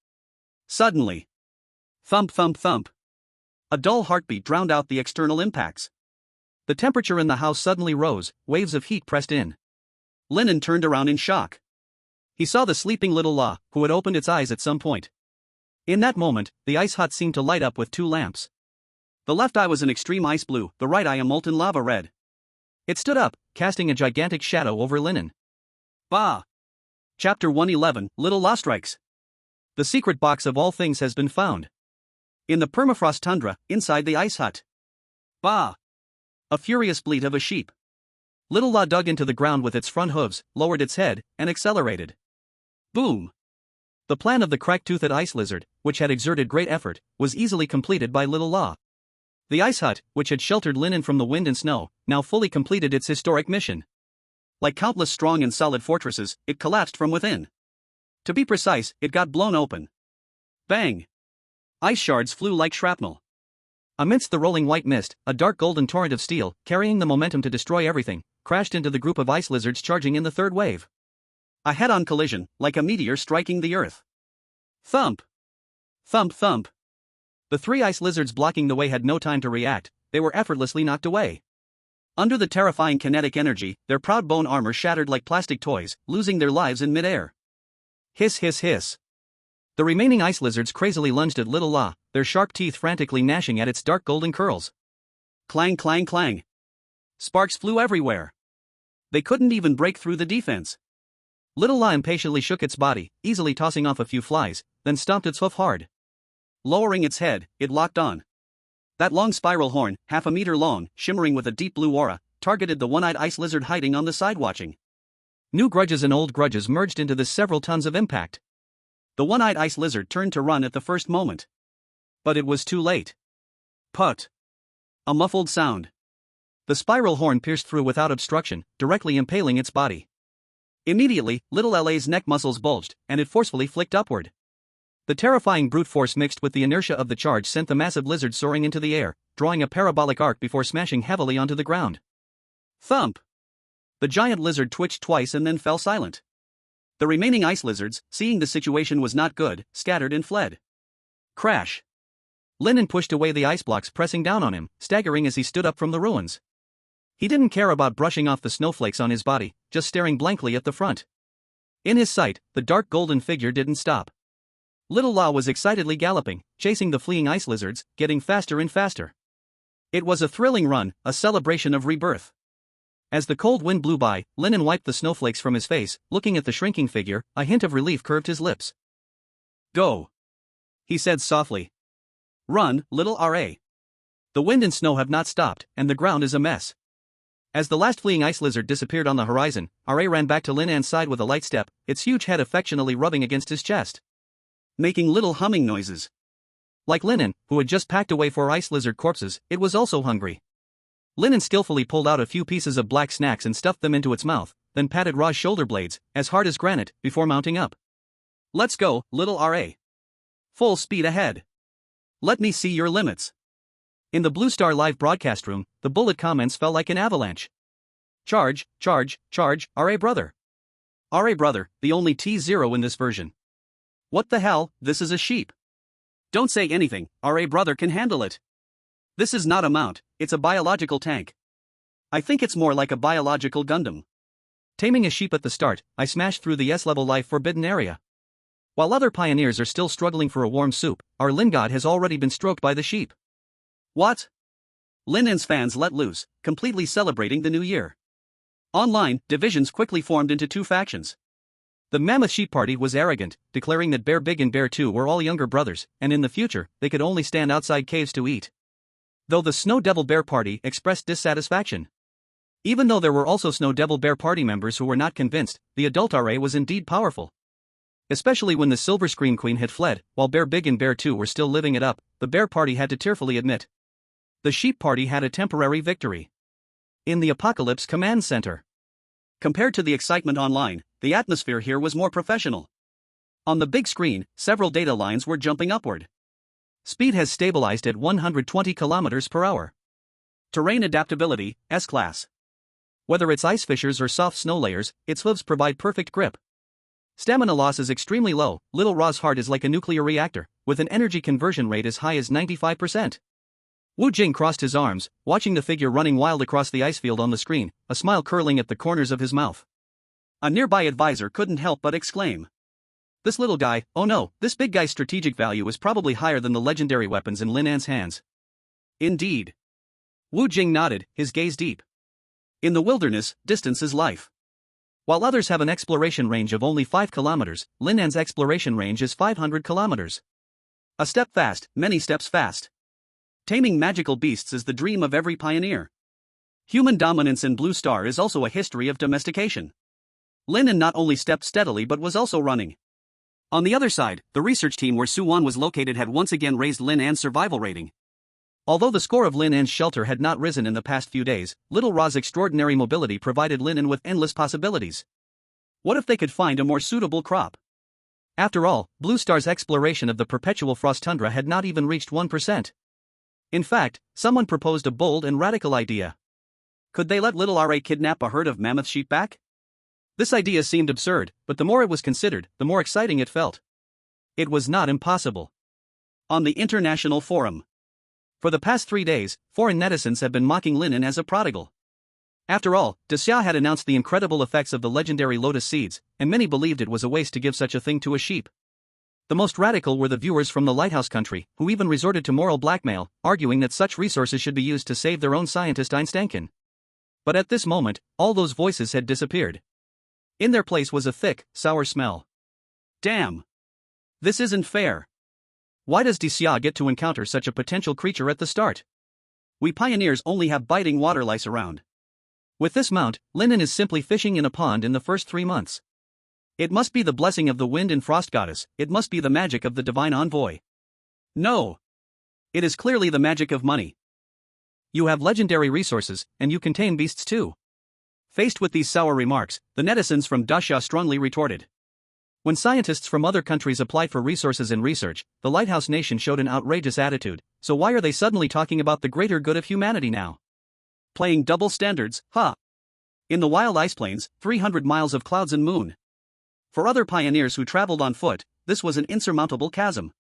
Suddenly. Thump, thump, thump. A dull heartbeat drowned out the external impacts. The temperature in the house suddenly rose, waves of heat pressed in. Lin An turned around in shock. He saw the sleeping little La, who had opened its eyes at some point. In that moment, the ice hut seemed to light up with two lamps. The left eye was an extreme ice blue, the right eye a molten lava red. It stood up, casting a gigantic shadow over Lin An. Bah! Chapter 111, Little La strikes. The secret box of all things has been found. In the permafrost tundra, inside the ice hut. Bah! A furious bleat of a sheep. Little La dug into the ground with its front hooves, lowered its head, and accelerated. Boom! The plan of the crack-toothed ice lizard, which had exerted great effort, was easily completed by Little La. The ice hut, which had sheltered Lin An from the wind and snow, now fully completed its historic mission. Like countless strong and solid fortresses, it collapsed from within. To be precise, it got blown open. Bang! Ice shards flew like shrapnel. Amidst the rolling white mist, a dark golden torrent of steel, carrying the momentum to destroy everything, crashed into the group of ice lizards charging in the third wave. A head-on collision, like a meteor striking the earth. Thump! Thump, thump. The three ice lizards blocking the way had no time to react, they were effortlessly knocked away. Under the terrifying kinetic energy, their proud bone armor shattered like plastic toys, losing their lives in midair. Hiss, hiss, hiss. The remaining ice lizards crazily lunged at Little La, their sharp teeth frantically gnashing at its dark golden curls. Clang, clang, clang. Sparks flew everywhere. They couldn't even break through the defense. Little La impatiently shook its body, easily tossing off a few flies, then stomped its hoof hard. Lowering its head, it locked on. That long spiral horn, half a meter long, shimmering with a deep blue aura, targeted the one-eyed ice lizard hiding on the side watching. New grudges and old grudges merged into this several tons of impact. The one-eyed ice lizard turned to run at the first moment. But it was too late. Put. A muffled sound. The spiral horn pierced through without obstruction, directly impaling its body. Immediately, Little La's neck muscles bulged, and it forcefully flicked upward. The terrifying brute force mixed with the inertia of the charge sent the massive lizard soaring into the air, drawing a parabolic arc before smashing heavily onto the ground. Thump! The giant lizard twitched twice and then fell silent. The remaining ice lizards, seeing the situation was not good, scattered and fled. Crash! Lin An pushed away the ice blocks pressing down on him, staggering as he stood up from the ruins. He didn't care about brushing off the snowflakes on his body, just staring blankly at the front. In his sight, the dark golden figure didn't stop. Little La was excitedly galloping, chasing the fleeing ice lizards, getting faster and faster. It was a thrilling run, a celebration of rebirth. As the cold wind blew by, Lin An wiped the snowflakes from his face, looking at the shrinking figure, a hint of relief curved his lips. Go! He said softly. Run, little R.A. The wind and snow have not stopped, and the ground is a mess. As the last fleeing ice lizard disappeared on the horizon, R.A. ran back to Lin An's side with a light step, its huge head affectionately rubbing against his chest. Making little humming noises. Like Lin An, who had just packed away 4 ice lizard corpses, it was also hungry. Lin An skillfully pulled out a few pieces of black snacks and stuffed them into its mouth, then patted Ra's shoulder blades, as hard as granite, before mounting up. Let's go, little R.A. Full speed ahead. Let me see your limits. In the Blue Star live broadcast room, the bullet comments fell like an avalanche. Charge, charge, charge, R.A. brother. R.A. brother, the only T0 in this version. What the hell, this is a sheep. Don't say anything, R.A. brother can handle it. This is not a mount, it's a biological tank. I think it's more like a biological Gundam. Taming a sheep at the start, I smashed through the S-level life forbidden area. While other pioneers are still struggling for a warm soup, our Lin god has already been stroked by the sheep. What? Lin An's fans let loose, completely celebrating the new year. Online, divisions quickly formed into two factions. The Mammoth Sheep Party was arrogant, declaring that Bear Big and Bear 2 were all younger brothers, and in the future, they could only stand outside caves to eat. Though the Snow Devil Bear Party expressed dissatisfaction. Even though there were also Snow Devil Bear Party members who were not convinced, the adult RA was indeed powerful. Especially when the Silver Scream Queen had fled, while Bear Big and Bear 2 were still living it up, the Bear Party had to tearfully admit. The Sheep Party had a temporary victory. In the Apocalypse Command Center. Compared to the excitement online, the atmosphere here was more professional. On the big screen, several data lines were jumping upward. Speed has stabilized at 120 km per hour. Terrain adaptability, S-Class. Whether it's ice fissures or soft snow layers, its hooves provide perfect grip. Stamina loss is extremely low. Little Ra's heart is like a nuclear reactor, with an energy conversion rate as high as 95%. Wu Jing crossed his arms, watching the figure running wild across the ice field on the screen, a smile curling at the corners of his mouth. A nearby advisor couldn't help but exclaim. This little guy, oh no, this big guy's strategic value is probably higher than the legendary weapons in Lin An's hands. Indeed. Wu Jing nodded, his gaze deep. In the wilderness, distance is life. While others have an exploration range of only 5 kilometers, Lin An's exploration range is 500 kilometers. A step fast, many steps fast. Taming magical beasts is the dream of every pioneer. Human dominance in Blue Star is also a history of domestication. Lin An not only stepped steadily but was also running. On the other side, the research team where Suwon was located had once again raised Lin An's survival rating. Although the score of Lin An's shelter had not risen in the past few days, Little Ra's extraordinary mobility provided Lin An with endless possibilities. What if they could find a more suitable crop? After all, Blue Star's exploration of the perpetual frost tundra had not even reached 1%. In fact, someone proposed a bold and radical idea. Could they let Little Ra kidnap a herd of mammoth sheep back? This idea seemed absurd, but the more it was considered, the more exciting it felt. It was not impossible. On the International Forum. For the past 3 days, foreign netizens have been mocking Lin An as a prodigal. After all, Xia had announced the incredible effects of the legendary lotus seeds, and many believed it was a waste to give such a thing to a sheep. The most radical were the viewers from the Lighthouse country, who even resorted to moral blackmail, arguing that such resources should be used to save their own scientist Einsteinkin. But at this moment, all those voices had disappeared. In their place was a thick, sour smell. Damn! This isn't fair. Why does Xia get to encounter such a potential creature at the start? We pioneers only have biting water lice around. With this mount, Lin An is simply fishing in a pond in the first 3 months. It must be the blessing of the wind and frost goddess, it must be the magic of the divine envoy. No. It is clearly the magic of money. You have legendary resources, and you contain beasts too. Faced with these sour remarks, the netizens from Xia strongly retorted. When scientists from other countries applied for resources in research, the Lighthouse Nation showed an outrageous attitude, so why are they suddenly talking about the greater good of humanity now? Playing double standards, huh? In the wild ice plains, 300 miles of clouds and moon. For other pioneers who traveled on foot, this was an insurmountable chasm.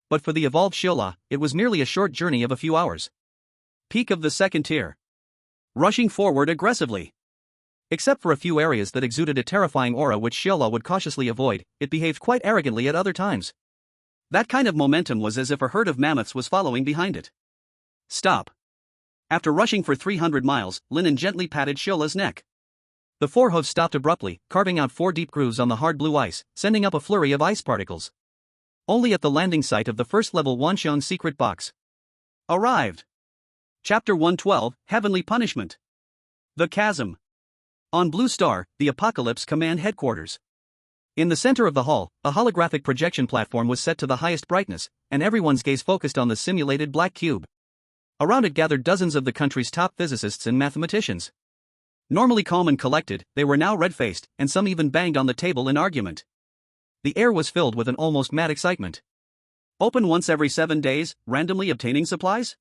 But for the evolved Xiola, it was merely a short journey of a few hours. Peak of the second tier. Rushing forward aggressively. Except for a few areas that exuded a terrifying aura which Xiola would cautiously avoid, it behaved quite arrogantly at other times. That kind of momentum was as if a herd of mammoths was following behind it. Stop. After rushing for 300 miles, Lin An gently patted Xiola's neck. The forehooves stopped abruptly, carving out 4 deep grooves on the hard blue ice, sending up a flurry of ice particles. Only at the landing site of the first-level Wanxian secret box. Arrived. Chapter 112, Heavenly Punishment. The Chasm. On Blue Star, the Apocalypse Command Headquarters. In the center of the hall, a holographic projection platform was set to the highest brightness, and everyone's gaze focused on the simulated black cube. Around it gathered dozens of the country's top physicists and mathematicians. Normally calm and collected, they were now red-faced, and some even banged on the table in argument. The air was filled with an almost mad excitement. Open once every 7 days, randomly obtaining supplies?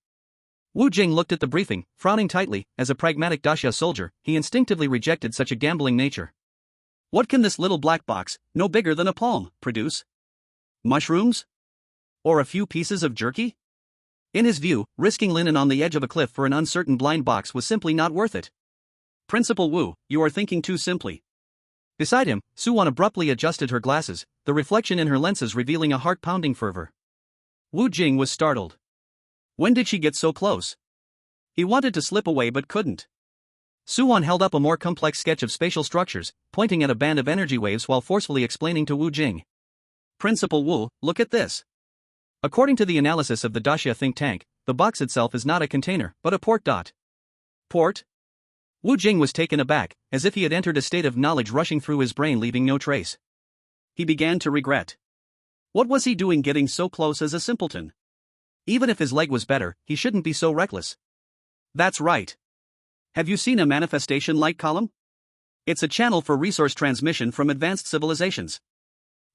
Wu Jing looked at the briefing, frowning tightly. As a pragmatic Daxia soldier, he instinctively rejected such a gambling nature. What can this little black box, no bigger than a palm, produce? Mushrooms? Or a few pieces of jerky? In his view, risking Lin An on the edge of a cliff for an uncertain blind box was simply not worth it. Principal Wu, you are thinking too simply. Beside him, Su-Wan abruptly adjusted her glasses, the reflection in her lenses revealing a heart-pounding fervor. Wu Jing was startled. When did she get so close? He wanted to slip away but couldn't. Su-Wan held up a more complex sketch of spatial structures, pointing at a band of energy waves while forcefully explaining to Wu Jing. Principal Wu, look at this. According to the analysis of the Daxia think tank, the box itself is not a container, but a port. Port? Wu Jing was taken aback, as if he had entered a state of knowledge rushing through his brain leaving no trace. He began to regret. What was he doing getting so close as a simpleton? Even if his leg was better, he shouldn't be so reckless. That's right. Have you seen a manifestation light column? It's a channel for resource transmission from advanced civilizations.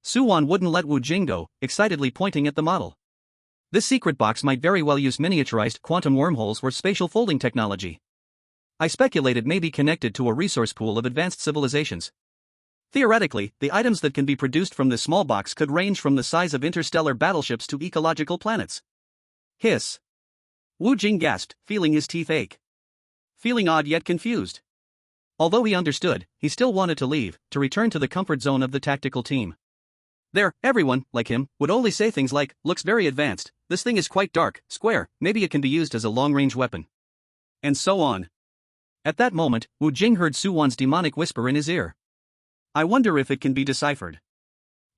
Su-Wan wouldn't let Wu Jing go, excitedly pointing at the model. This secret box might very well use miniaturized quantum wormholes or spatial folding technology. I speculate it may be connected to a resource pool of advanced civilizations. Theoretically, the items that can be produced from this small box could range from the size of interstellar battleships to ecological planets. Hiss. Wu Jing gasped, feeling his teeth ache. Feeling odd yet confused. Although he understood, he still wanted to leave, to return to the comfort zone of the tactical team. There, everyone, like him, would only say things like, looks very advanced, this thing is quite dark, square, maybe it can be used as a long-range weapon. And so on. At that moment, Wu Jing heard Su-Wan's demonic whisper in his ear. I wonder if it can be deciphered.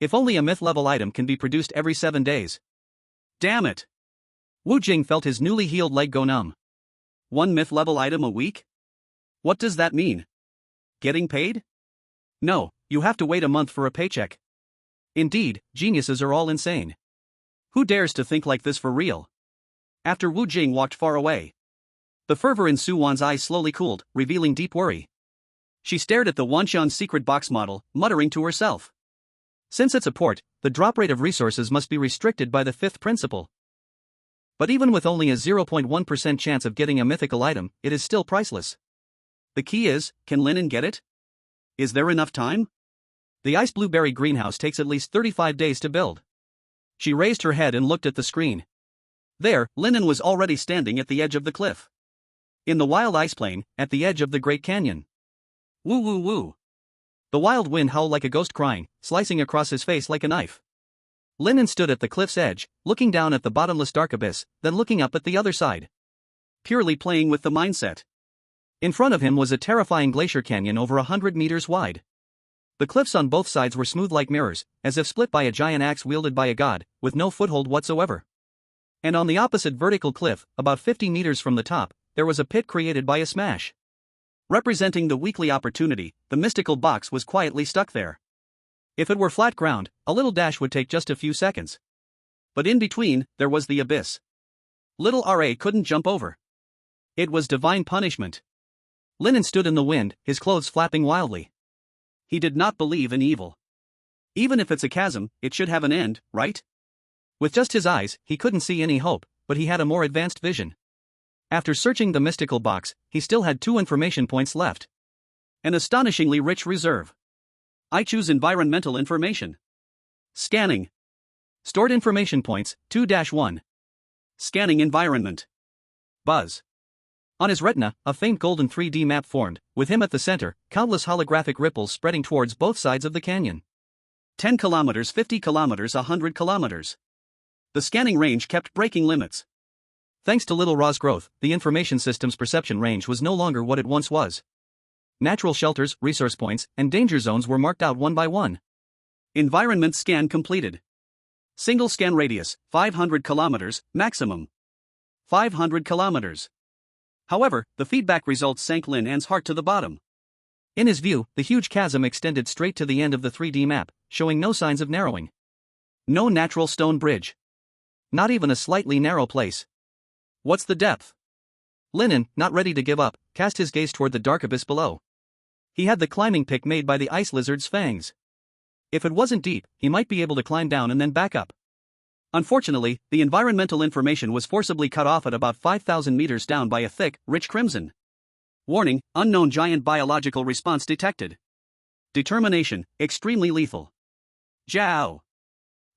If only a myth-level item can be produced every 7 days. Damn it! Wu Jing felt his newly healed leg go numb. 1 myth-level item a week? What does that mean? Getting paid? No, you have to wait a month for a paycheck. Indeed, geniuses are all insane. Who dares to think like this for real? After Wu Jing walked far away, the fervor in Su-Wan's eyes slowly cooled, revealing deep worry. She stared at the Wanshan secret box model, muttering to herself. Since it's a port, the drop rate of resources must be restricted by the 5th principle. But even with only a 0.1% chance of getting a mythical item, it is still priceless. The key is, can Lin An get it? Is there enough time? The ice blueberry greenhouse takes at least 35 days to build. She raised her head and looked at the screen. There, Lin An was already standing at the edge of the cliff. In the wild ice plain, at the edge of the Great Canyon. Woo woo woo. The wild wind howled like a ghost crying, slicing across his face like a knife. Lin An stood at the cliff's edge, looking down at the bottomless dark abyss, then looking up at the other side. Purely playing with the mindset. In front of him was a terrifying glacier canyon over 100 meters wide. The cliffs on both sides were smooth like mirrors, as if split by a giant axe wielded by a god, with no foothold whatsoever. And on the opposite vertical cliff, about 50 meters from the top, there was a pit created by a smash. Representing the weekly opportunity, the mystical box was quietly stuck there. If it were flat ground, a little dash would take just a few seconds. But in between, there was the abyss. Little R.A. couldn't jump over. It was divine punishment. Lin An stood in the wind, his clothes flapping wildly. He did not believe in evil. Even if it's a chasm, it should have an end, right? With just his eyes, he couldn't see any hope, but he had a more advanced vision. After searching the mystical box, he still had 2 information points left. An astonishingly rich reserve. I choose environmental information. Scanning. Stored information points, 2-1. Scanning environment. Buzz. On his retina, a faint golden 3D map formed, with him at the center, countless holographic ripples spreading towards both sides of the canyon. 10 kilometers, 50 kilometers, 100 kilometers. The scanning range kept breaking limits. Thanks to Little Ra's growth, the information system's perception range was no longer what it once was. Natural shelters, resource points, and danger zones were marked out one by one. Environment scan completed. Single scan radius, 500 kilometers, maximum. 500 kilometers. However, the feedback results sank Lin An's heart to the bottom. In his view, the huge chasm extended straight to the end of the 3D map, showing no signs of narrowing. No natural stone bridge. Not even a slightly narrow place. What's the depth? Lin An, not ready to give up, cast his gaze toward the dark abyss below. He had the climbing pick made by the ice lizard's fangs. If it wasn't deep, he might be able to climb down and then back up. Unfortunately, the environmental information was forcibly cut off at about 5,000 meters down by a thick, rich crimson. Warning, unknown giant biological response detected. Determination, extremely lethal. Jiao.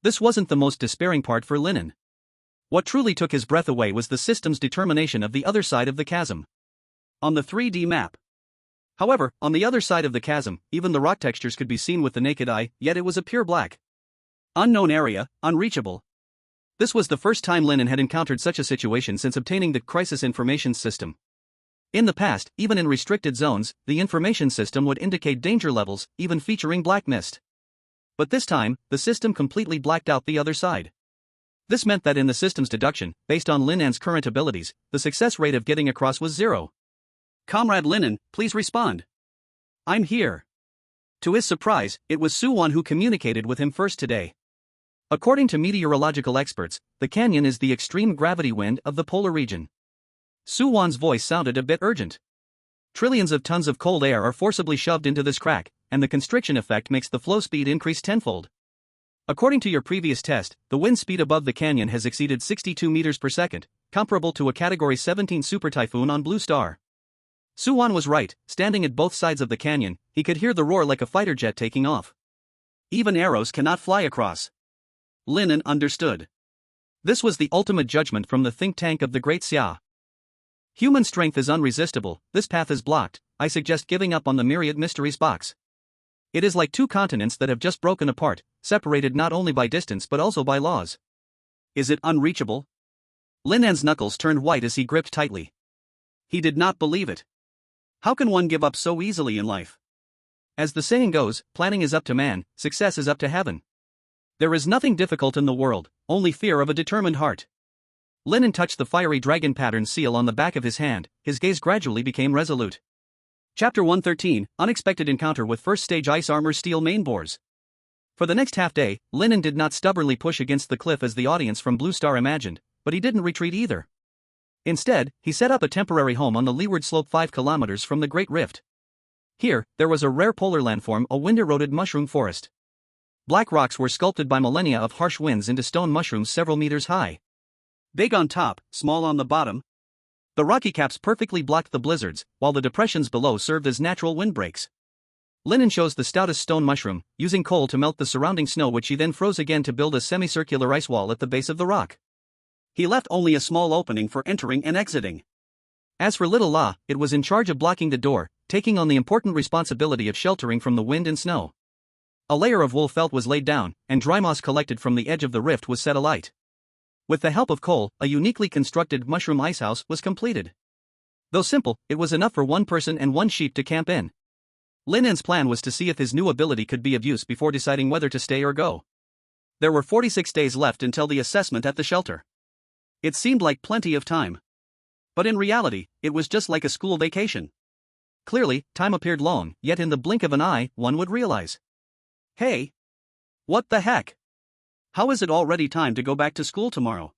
This wasn't the most despairing part for Lin An. What truly took his breath away was the system's determination of the other side of the chasm. On the 3D map, However, on the other side of the chasm, even the rock textures could be seen with the naked eye, yet it was a pure black. Unknown area, unreachable. This was the first time Lin An had encountered such a situation since obtaining the Crisis Information System. In the past, even in restricted zones, the information system would indicate danger levels, even featuring black mist. But this time, the system completely blacked out the other side. This meant that in the system's deduction, based on Lin An's current abilities, the success rate of getting across was 0. Comrade Lin An, please respond. I'm here. To his surprise, it was Suwon who communicated with him first today. According to meteorological experts, the canyon is the extreme gravity wind of the polar region. Suwon's voice sounded a bit urgent. Trillions of tons of cold air are forcibly shoved into this crack, and the constriction effect makes the flow speed increase tenfold. According to your previous test, the wind speed above the canyon has exceeded 62 meters per second, comparable to a Category 17 super typhoon on Blue Star. Suwon was right. Standing at both sides of the canyon, he could hear the roar like a fighter jet taking off. Even arrows cannot fly across. Lin An understood. This was the ultimate judgment from the think tank of the Great Xia. Human strength is unresistible, this path is blocked, I suggest giving up on the Myriad Mysteries box. It is like two continents that have just broken apart, separated not only by distance but also by laws. Is it unreachable? Lin An's knuckles turned white as he gripped tightly. He did not believe it. How can one give up so easily in life? As the saying goes, planning is up to man, success is up to heaven. There is nothing difficult in the world, only fear of a determined heart. Lin An touched the fiery dragon pattern seal on the back of his hand, his gaze gradually became resolute. Chapter 113, Unexpected Encounter with First Stage Ice Armor Steel Main Bores. For the next half day, Lin An did not stubbornly push against the cliff as the audience from Blue Star imagined, but he didn't retreat either. Instead, he set up a temporary home on the leeward slope 5 kilometers from the Great Rift. Here, there was a rare polar landform, a wind-eroded mushroom forest. Black rocks were sculpted by millennia of harsh winds into stone mushrooms several meters high. Big on top, small on the bottom. The rocky caps perfectly blocked the blizzards, while the depressions below served as natural windbreaks. Lin An chose the stoutest stone mushroom, using coal to melt the surrounding snow, which he then froze again to build a semicircular ice wall at the base of the rock. He left only a small opening for entering and exiting. As for Little La, it was in charge of blocking the door, taking on the important responsibility of sheltering from the wind and snow. A layer of wool felt was laid down, and dry moss collected from the edge of the rift was set alight. With the help of coal, a uniquely constructed mushroom icehouse was completed. Though simple, it was enough for one person and one sheep to camp in. Lin An's plan was to see if his new ability could be of use before deciding whether to stay or go. There were 46 days left until the assessment at the shelter. It seemed like plenty of time. But in reality, it was just like a school vacation. Clearly, time appeared long, yet in the blink of an eye, one would realize. Hey! What the heck? How is it already time to go back to school tomorrow?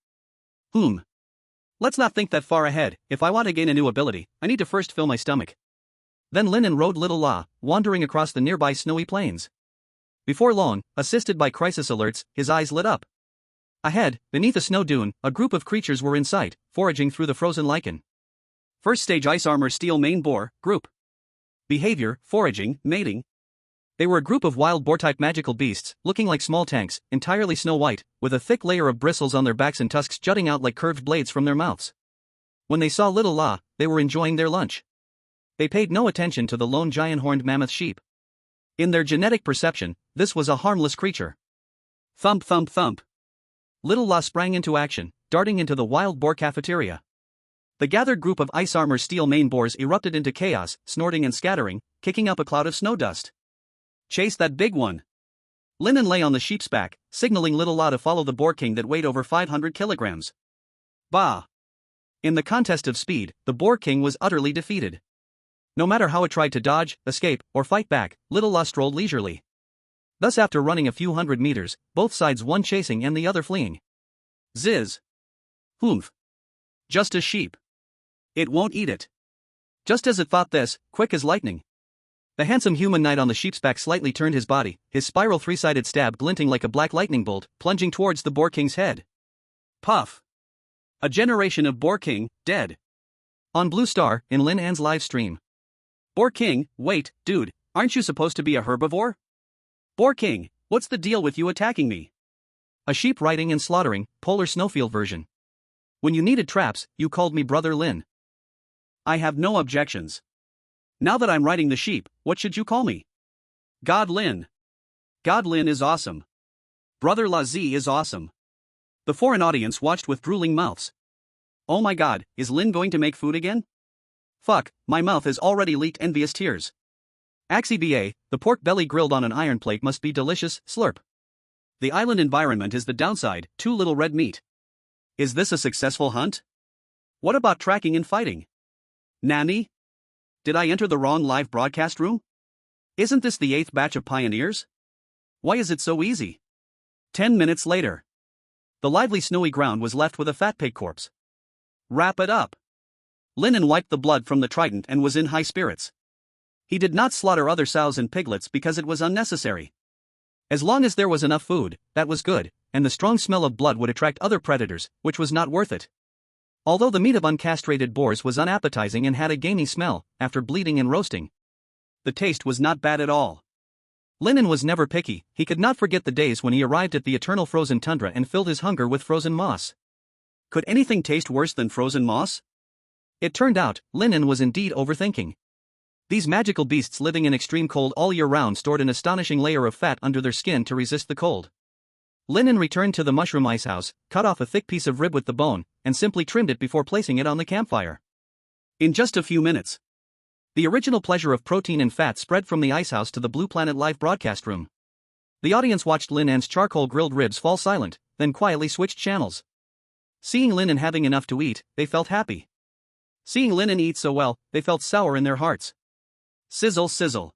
Let's not think that far ahead. If I want to gain a new ability, I need to first fill my stomach. Then Lin An rode Little La, wandering across the nearby snowy plains. Before long, assisted by crisis alerts, his eyes lit up. Ahead, beneath a snow dune, a group of creatures were in sight, foraging through the frozen lichen. First Stage Ice Armor Steel Main Boar, Group. Behavior, foraging, mating. They were a group of wild boar-type magical beasts, looking like small tanks, entirely snow-white, with a thick layer of bristles on their backs and tusks jutting out like curved blades from their mouths. When they saw Little La, they were enjoying their lunch. They paid no attention to the lone giant-horned mammoth sheep. In their genetic perception, this was a harmless creature. Thump thump thump. Little La sprang into action, darting into the wild boar cafeteria. The gathered group of ice armor steel main boars erupted into chaos, snorting and scattering, kicking up a cloud of snow dust. Chase that big one. Lin An lay on the sheep's back, signaling Little La to follow the boar king that weighed over 500 kilograms. Bah! In the contest of speed, the boar king was utterly defeated. No matter how it tried to dodge, escape, or fight back, Little La strolled leisurely. Thus, after running a few hundred meters, both sides, one chasing and the other fleeing. Ziz. Humph. Just a sheep. It won't eat it. Just as it thought this, quick as lightning. The handsome human knight on the sheep's back slightly turned his body, his spiral three-sided stab glinting like a black lightning bolt, plunging towards the boar king's head. Puff. A generation of boar king, dead. On Blue Star, in Lin An's live stream. Boar king, wait, dude, aren't you supposed to be a herbivore? Boar king, what's the deal with you attacking me? A sheep riding and slaughtering, polar snowfield version. When you needed traps, you called me Brother Lin. I have no objections. Now that I'm riding the sheep, what should you call me? God Lin. God Lin is awesome. Brother La Z is awesome. The foreign audience watched with drooling mouths. Oh my god, is Lin going to make food again? Fuck, my mouth has already leaked envious tears. Axie the pork belly grilled on an iron plate must be delicious, slurp. The island environment is the downside, too little red meat. Is this a successful hunt? What about tracking and fighting? Nani? Did I enter the wrong live broadcast room? Isn't this the 8th batch of pioneers? Why is it so easy? 10 minutes later. The lively snowy ground was left with a fat pig corpse. Wrap it up. Lin An wiped the blood from the trident and was in high spirits. He did not slaughter other sows and piglets because it was unnecessary. As long as there was enough food, that was good, and the strong smell of blood would attract other predators, which was not worth it. Although the meat of uncastrated boars was unappetizing and had a gamey smell, after bleeding and roasting, the taste was not bad at all. Lin An was never picky. He could not forget the days when he arrived at the eternal frozen tundra and filled his hunger with frozen moss. Could anything taste worse than frozen moss? It turned out, Lin An was indeed overthinking. These magical beasts living in extreme cold all year round stored an astonishing layer of fat under their skin to resist the cold. Lin An returned to the mushroom ice house, cut off a thick piece of rib with the bone, and simply trimmed it before placing it on the campfire. In just a few minutes, the original pleasure of protein and fat spread from the ice house to the Blue Planet live broadcast room. The audience watched Lin An's charcoal grilled ribs fall silent, then quietly switched channels. Seeing Lin An having enough to eat, they felt happy. Seeing Lin An eat so well, they felt sour in their hearts. Sizzle sizzle.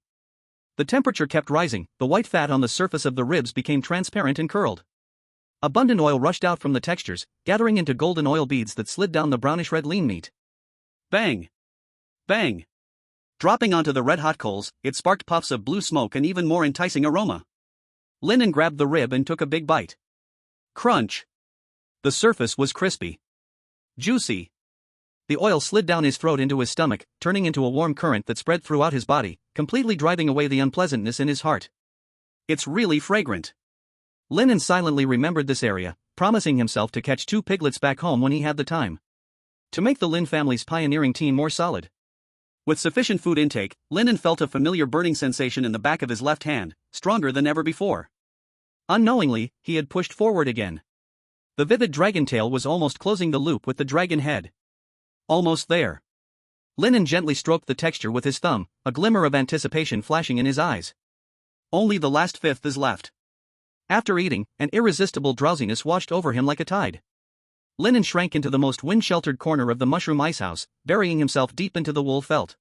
The temperature kept rising, the white fat on the surface of the ribs became transparent and curled. Abundant oil rushed out from the textures, gathering into golden oil beads that slid down the brownish-red lean meat. Bang! Bang! Dropping onto the red-hot coals, it sparked puffs of blue smoke and even more enticing aroma. Lin An grabbed the rib and took a big bite. Crunch! The surface was crispy. Juicy. The oil slid down his throat into his stomach, turning into a warm current that spread throughout his body, completely driving away the unpleasantness in his heart. It's really fragrant. Lin An silently remembered this area, promising himself to catch 2 piglets back home when he had the time. To make the Lin family's pioneering team more solid. With sufficient food intake, Lin An felt a familiar burning sensation in the back of his left hand, stronger than ever before. Unknowingly, he had pushed forward again. The vivid dragon tail was almost closing the loop with the dragon head. Almost there. Lin An gently stroked the texture with his thumb, a glimmer of anticipation flashing in his eyes. Only the last fifth is left. After eating, an irresistible drowsiness washed over him like a tide. Lin An shrank into the most wind-sheltered corner of the mushroom ice house, burying himself deep into the wool felt.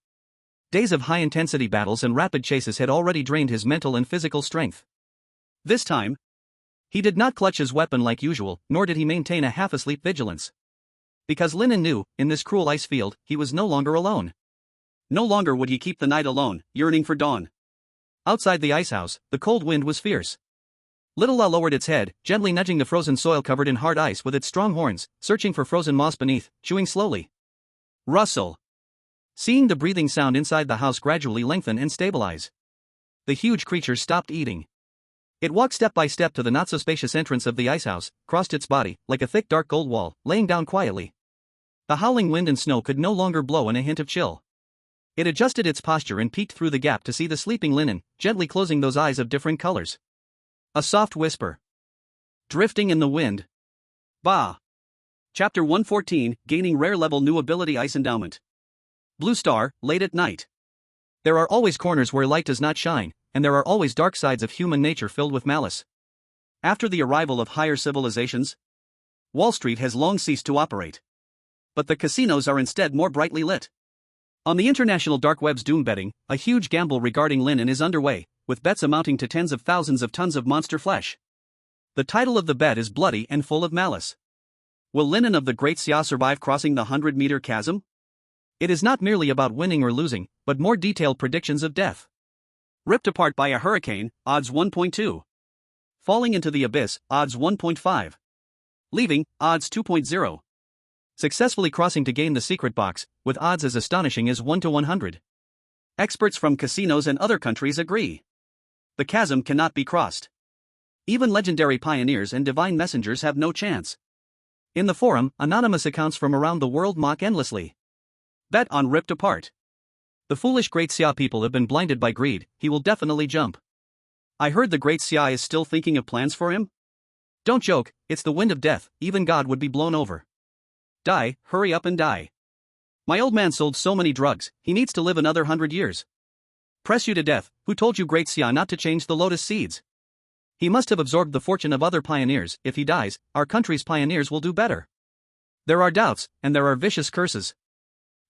Days of high-intensity battles and rapid chases had already drained his mental and physical strength. This time, he did not clutch his weapon like usual, nor did he maintain a half-asleep vigilance. Because Lin An knew, in this cruel ice field, he was no longer alone. No longer would he keep the night alone, yearning for dawn. Outside the ice house, the cold wind was fierce. Little La lowered its head, gently nudging the frozen soil covered in hard ice with its strong horns, searching for frozen moss beneath, chewing slowly. Rustle. Seeing the breathing sound inside the house gradually lengthen and stabilize, the huge creature stopped eating. It walked step by step to the not-so-spacious entrance of the ice house, crossed its body, like a thick dark gold wall, laying down quietly. The howling wind and snow could no longer blow in a hint of chill. It adjusted its posture and peeked through the gap to see the sleeping Lin An, gently closing those eyes of different colors. A soft whisper. Drifting in the wind. Bah! Chapter 114, Gaining Rare Level New Ability Ice Endowment. Blue Star, late at night. There are always corners where light does not shine, and there are always dark sides of human nature filled with malice. After the arrival of higher civilizations, Wall Street has long ceased to operate. But the casinos are instead more brightly lit. On the international dark web's doom betting, a huge gamble regarding Lin An is underway, with bets amounting to tens of thousands of tons of monster flesh. The title of the bet is bloody and full of malice. Will Lin An of the Great Xia survive crossing the 100-meter chasm? It is not merely about winning or losing, but more detailed predictions of death. Ripped apart by a hurricane, odds 1.2. Falling into the abyss, odds 1.5. Leaving, odds 2.0. Successfully crossing to gain the secret box, with odds as astonishing as 1 to 100. Experts from casinos and other countries agree. The chasm cannot be crossed. Even legendary pioneers and divine messengers have no chance. In the forum, anonymous accounts from around the world mock endlessly. Bet on Ripped Apart. The foolish Great Xia people have been blinded by greed, he will definitely jump. I heard the Great Xia is still thinking of plans for him? Don't joke, it's the wind of death, even God would be blown over. Die, hurry up and die. My old man sold so many drugs, he needs to live another 100 years. Press you to death, who told you Great Xia not to change the lotus seeds? He must have absorbed the fortune of other pioneers. If he dies, our country's pioneers will do better. There are doubts, and there are vicious curses.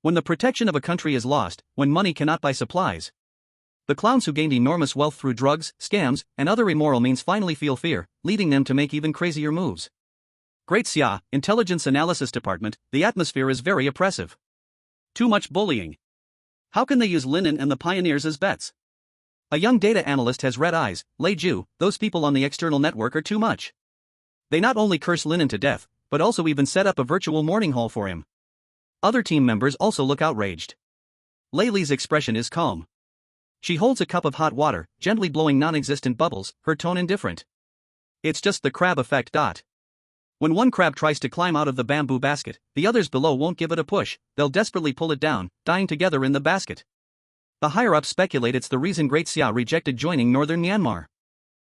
When the protection of a country is lost, when money cannot buy supplies. The clowns who gained enormous wealth through drugs, scams, and other immoral means finally feel fear, leading them to make even crazier moves. Great Xia, Intelligence Analysis Department, the atmosphere is very oppressive. Too much bullying. How can they use Lin An and the pioneers as bets? A young data analyst has red eyes. Lei Ju, those people on the external network are too much. They not only curse Lin An to death, but also even set up a virtual mourning hall for him. Other team members also look outraged. Lei Li's expression is calm. She holds a cup of hot water, gently blowing non-existent bubbles, her tone indifferent. It's just the crab effect. When one crab tries to climb out of the bamboo basket, the others below won't give it a push, they'll desperately pull it down, dying together in the basket. The higher-ups speculate it's the reason Great Xia rejected joining northern Myanmar.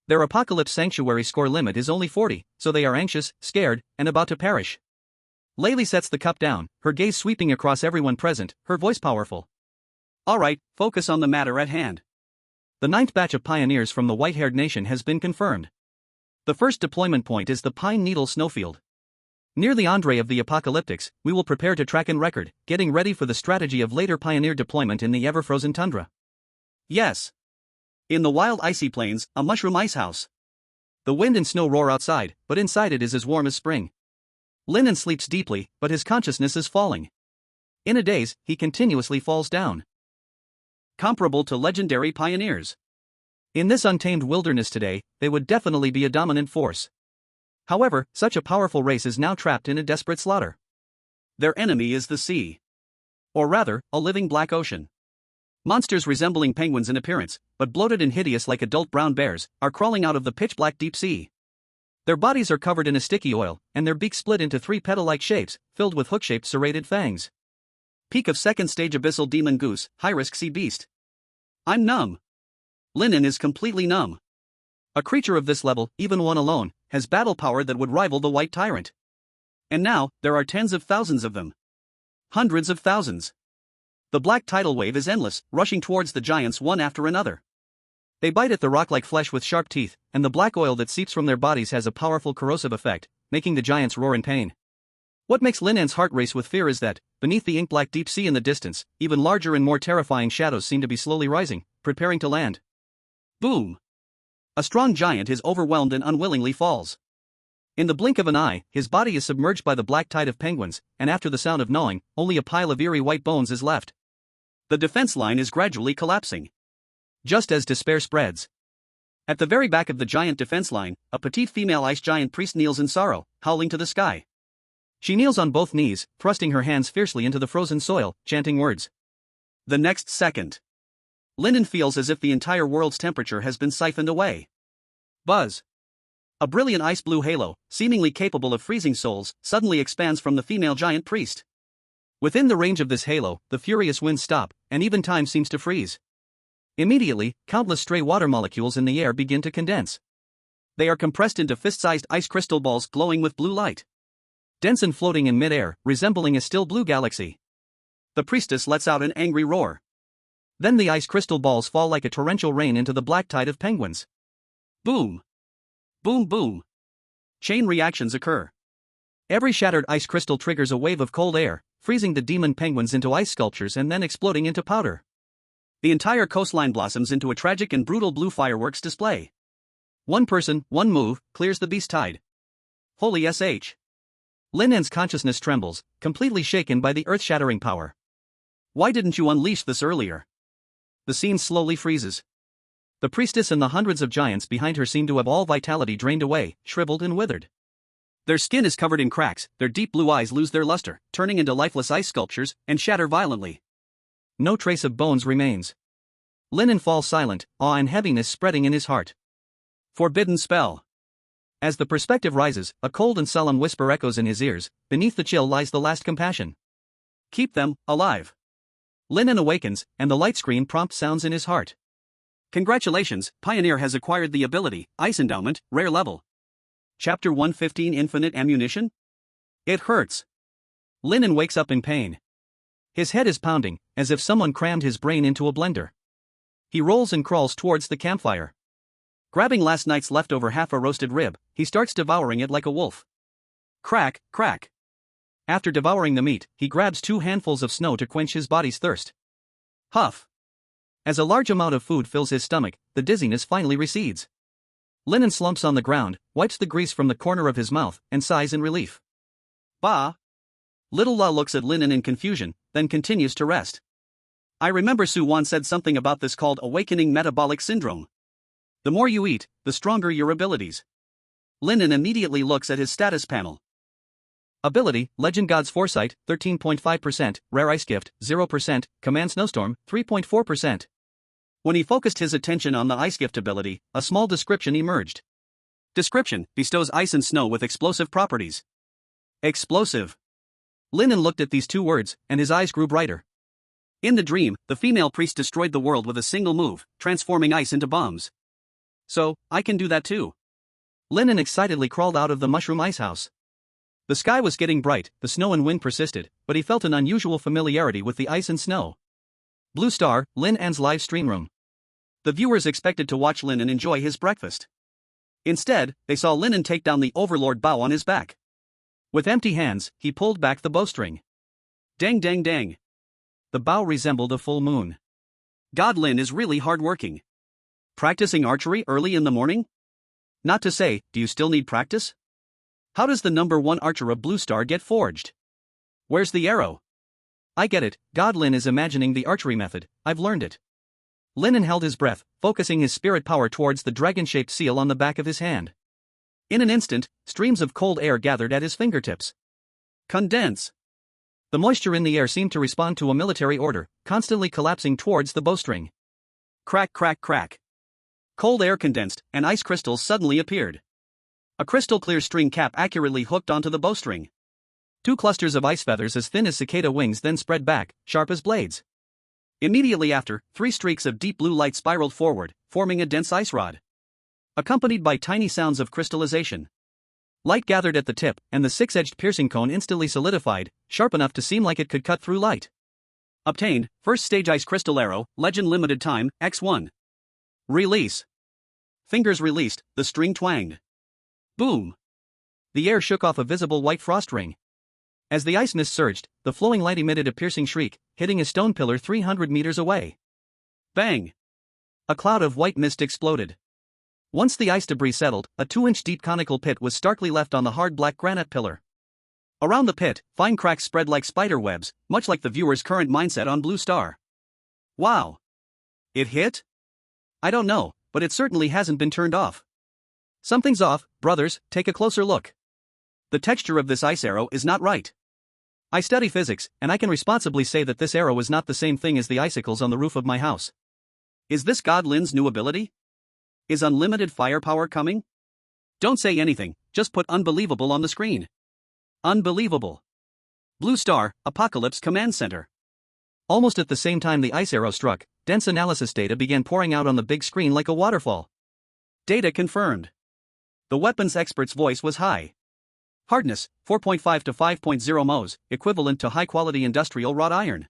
Their apocalypse sanctuary score limit is only 40, so they are anxious, scared, and about to perish. Lei Li sets the cup down, her gaze sweeping across everyone present, her voice powerful. Alright, focus on the matter at hand. The 9th batch of pioneers from the white-haired nation has been confirmed. The first deployment point is the Pine Needle Snowfield. Near the Andre of the Apocalyptics, we will prepare to track and record, getting ready for the strategy of later pioneer deployment in the ever-frozen tundra. Yes. In the wild icy plains, a mushroom ice house. The wind and snow roar outside, but inside it is as warm as spring. Lin An sleeps deeply, but his consciousness is falling. In a daze, he continuously falls down. Comparable to legendary pioneers. In this untamed wilderness today, they would definitely be a dominant force. However, such a powerful race is now trapped in a desperate slaughter. Their enemy is the sea. Or rather, a living black ocean. Monsters resembling penguins in appearance, but bloated and hideous like adult brown bears, are crawling out of the pitch-black deep sea. Their bodies are covered in a sticky oil, and their beaks split into 3 petal-like shapes, filled with hook-shaped serrated fangs. Peak of 2nd stage abyssal demon goose, high-risk sea beast. I'm numb. Lin An is completely numb. A creature of this level, even one alone, has battle power that would rival the white tyrant. And now, there are tens of thousands of them. Hundreds of thousands. The black tidal wave is endless, rushing towards the giants one after another. They bite at the rock-like flesh with sharp teeth, and the black oil that seeps from their bodies has a powerful corrosive effect, making the giants roar in pain. What makes Lin An's heart race with fear is that, beneath the ink-black deep sea in the distance, even larger and more terrifying shadows seem to be slowly rising, preparing to land. Boom! A strong giant is overwhelmed and unwillingly falls. In the blink of an eye, his body is submerged by the black tide of penguins, and after the sound of gnawing, only a pile of eerie white bones is left. The defense line is gradually collapsing. Just as despair spreads. At the very back of the giant defense line, a petite female ice giant priest kneels in sorrow, howling to the sky. She kneels on both knees, thrusting her hands fiercely into the frozen soil, chanting words. The next second, Lin An feels as if the entire world's temperature has been siphoned away. Buzz. A brilliant ice blue halo, seemingly capable of freezing souls, suddenly expands from the female giant priest. Within the range of this halo, the furious winds stop, and even time seems to freeze. Immediately, countless stray water molecules in the air begin to condense. They are compressed into fist-sized ice crystal balls glowing with blue light. Dense and floating in mid-air, resembling a still blue galaxy. The priestess lets out an angry roar. Then the ice crystal balls fall like a torrential rain into the black tide of penguins. Boom! Boom boom! Chain reactions occur. Every shattered ice crystal triggers a wave of cold air, freezing the demon penguins into ice sculptures and then exploding into powder. The entire coastline blossoms into a tragic and brutal blue fireworks display. One person, one move, clears the beast tide. Holy sh! Lin An's consciousness trembles, completely shaken by the earth-shattering power. Why didn't you unleash this earlier? The scene slowly freezes. The priestess and the hundreds of giants behind her seem to have all vitality drained away, shriveled and withered. Their skin is covered in cracks, their deep blue eyes lose their luster, turning into lifeless ice sculptures, and shatter violently. No trace of bones remains. Lin An falls silent, awe and heaviness spreading in his heart. Forbidden spell. As the perspective rises, a cold and solemn whisper echoes in his ears, beneath the chill lies the last compassion. Keep them alive. Lin An awakens, and the light screen prompt sounds in his heart. Congratulations, Pioneer has acquired the ability, Ice Endowment, rare level. Chapter 115 Infinite Ammunition? It hurts. Lin An wakes up in pain. His head is pounding, as if someone crammed his brain into a blender. He rolls and crawls towards the campfire. Grabbing last night's leftover half a roasted rib, he starts devouring it like a wolf. Crack, crack. After devouring the meat, he grabs 2 handfuls of snow to quench his body's thirst. Huff. As a large amount of food fills his stomach, the dizziness finally recedes. Lin An slumps on the ground, wipes the grease from the corner of his mouth, and sighs in relief. Bah. Little La looks at Lin An in confusion, then continues to rest. I remember Su Wan said something about this called awakening metabolic syndrome. The more you eat, the stronger your abilities. Lin An immediately looks at his status panel. Ability, Legend God's Foresight, 13.5%, Rare Ice Gift, 0%, Command Snowstorm, 3.4%. When he focused his attention on the Ice Gift ability, a small description emerged. Description, bestows ice and snow with explosive properties. Explosive. Lin An looked at these 2 words, and his eyes grew brighter. In the dream, the female priest destroyed the world with a single move, transforming ice into bombs. So, I can do that too. Lin An excitedly crawled out of the mushroom ice house. The sky was getting bright, the snow and wind persisted, but he felt an unusual familiarity with the ice and snow. Blue Star, Lin An's live stream room. The viewers expected to watch Lin An enjoy his breakfast. Instead, they saw Lin An take down the Overlord bow on his back. With empty hands, he pulled back the bowstring. Dang dang dang. The bow resembled a full moon. God, Lin is really hardworking. Practicing archery early in the morning? Not to say, do you still need practice? How does the number 1 archer of Blue Star get forged? Where's the arrow? I get it, God, Lin is imagining the archery method, I've learned it. Lin An held his breath, focusing his spirit power towards the dragon-shaped seal on the back of his hand. In an instant, streams of cold air gathered at his fingertips. Condense. The moisture in the air seemed to respond to a military order, constantly collapsing towards the bowstring. Crack crack crack. Cold air condensed, and ice crystals suddenly appeared. A crystal-clear string cap accurately hooked onto the bowstring. 2 clusters of ice feathers as thin as cicada wings then spread back, sharp as blades. Immediately after, 3 streaks of deep blue light spiraled forward, forming a dense ice rod. Accompanied by tiny sounds of crystallization. Light gathered at the tip, and the 6-edged piercing cone instantly solidified, sharp enough to seem like it could cut through light. Obtained, first stage ice crystal arrow, legend limited time, X1. Release. Fingers released, the string twanged. Boom. The air shook off a visible white frost ring. As the ice mist surged, the flowing light emitted a piercing shriek, hitting a stone pillar 300 meters away. Bang. A cloud of white mist exploded. Once the ice debris settled, a 2-inch deep conical pit was starkly left on the hard black granite pillar. Around the pit, fine cracks spread like spider webs, much like the viewer's current mindset on Blue Star. Wow. It hit? I don't know, but it certainly hasn't been turned off. Something's off, brothers, take a closer look. The texture of this ice arrow is not right. I study physics, and I can responsibly say that this arrow is not the same thing as the icicles on the roof of my house. Is this God Lin's new ability? Is unlimited firepower coming? Don't say anything, just put unbelievable on the screen. Unbelievable. Blue Star, Apocalypse Command Center. Almost at the same time the ice arrow struck, dense analysis data began pouring out on the big screen like a waterfall. Data confirmed. The weapons expert's voice was high. Hardness, 4.5 to 5.0 mos, equivalent to high-quality industrial wrought iron.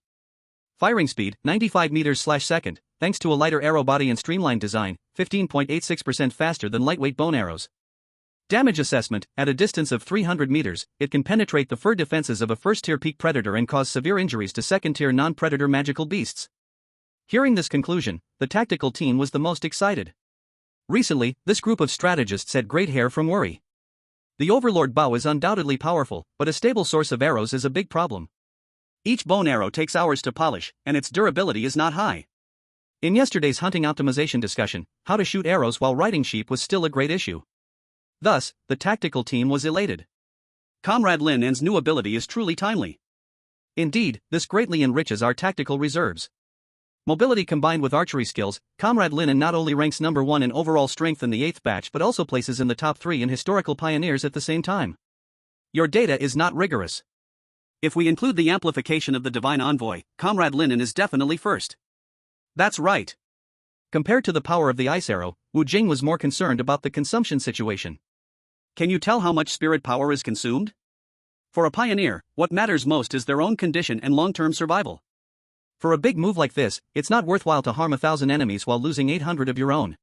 Firing speed, 95 meters/second, thanks to a lighter arrow body and streamlined design, 15.86% faster than lightweight bone arrows. Damage assessment, at a distance of 300 meters, it can penetrate the fur defenses of a first-tier peak predator and cause severe injuries to second-tier non-predator magical beasts. Hearing this conclusion, the tactical team was the most excited. Recently, this group of strategists had great hair from worry. The Overlord bow is undoubtedly powerful, but a stable source of arrows is a big problem. Each bone arrow takes hours to polish, and its durability is not high. In yesterday's hunting optimization discussion, how to shoot arrows while riding sheep was still a great issue. Thus, the tactical team was elated. Comrade Lin An's new ability is truly timely. Indeed, this greatly enriches our tactical reserves. Mobility combined with archery skills, Comrade Lin An not only ranks number 1 in overall strength in the 8th batch but also places in the top 3 in historical pioneers at the same time. Your data is not rigorous. If we include the amplification of the divine envoy, Comrade Lin An is definitely first. That's right. Compared to the power of the ice arrow, Wu Jing was more concerned about the consumption situation. Can you tell how much spirit power is consumed? For a pioneer, what matters most is their own condition and long-term survival. For a big move like this, it's not worthwhile to harm 1,000 enemies while losing 800 of your own.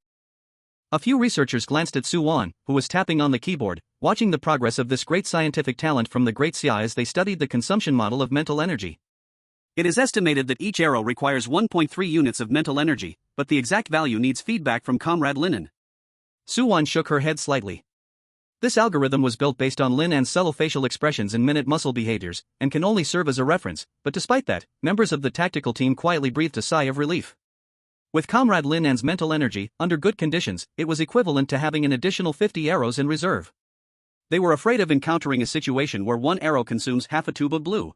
A few researchers glanced at Su Wan, who was tapping on the keyboard, watching the progress of this great scientific talent from the Great Xia as they studied the consumption model of mental energy. It is estimated that each arrow requires 1.3 units of mental energy, but the exact value needs feedback from Comrade Lin An. Su Wan shook her head slightly. This algorithm was built based on Lin An's subtle facial expressions and minute muscle behaviors, and can only serve as a reference, but despite that, members of the tactical team quietly breathed a sigh of relief. With Comrade Lin An's mental energy, under good conditions, it was equivalent to having an additional 50 arrows in reserve. They were afraid of encountering a situation where one arrow consumes half a tube of blue.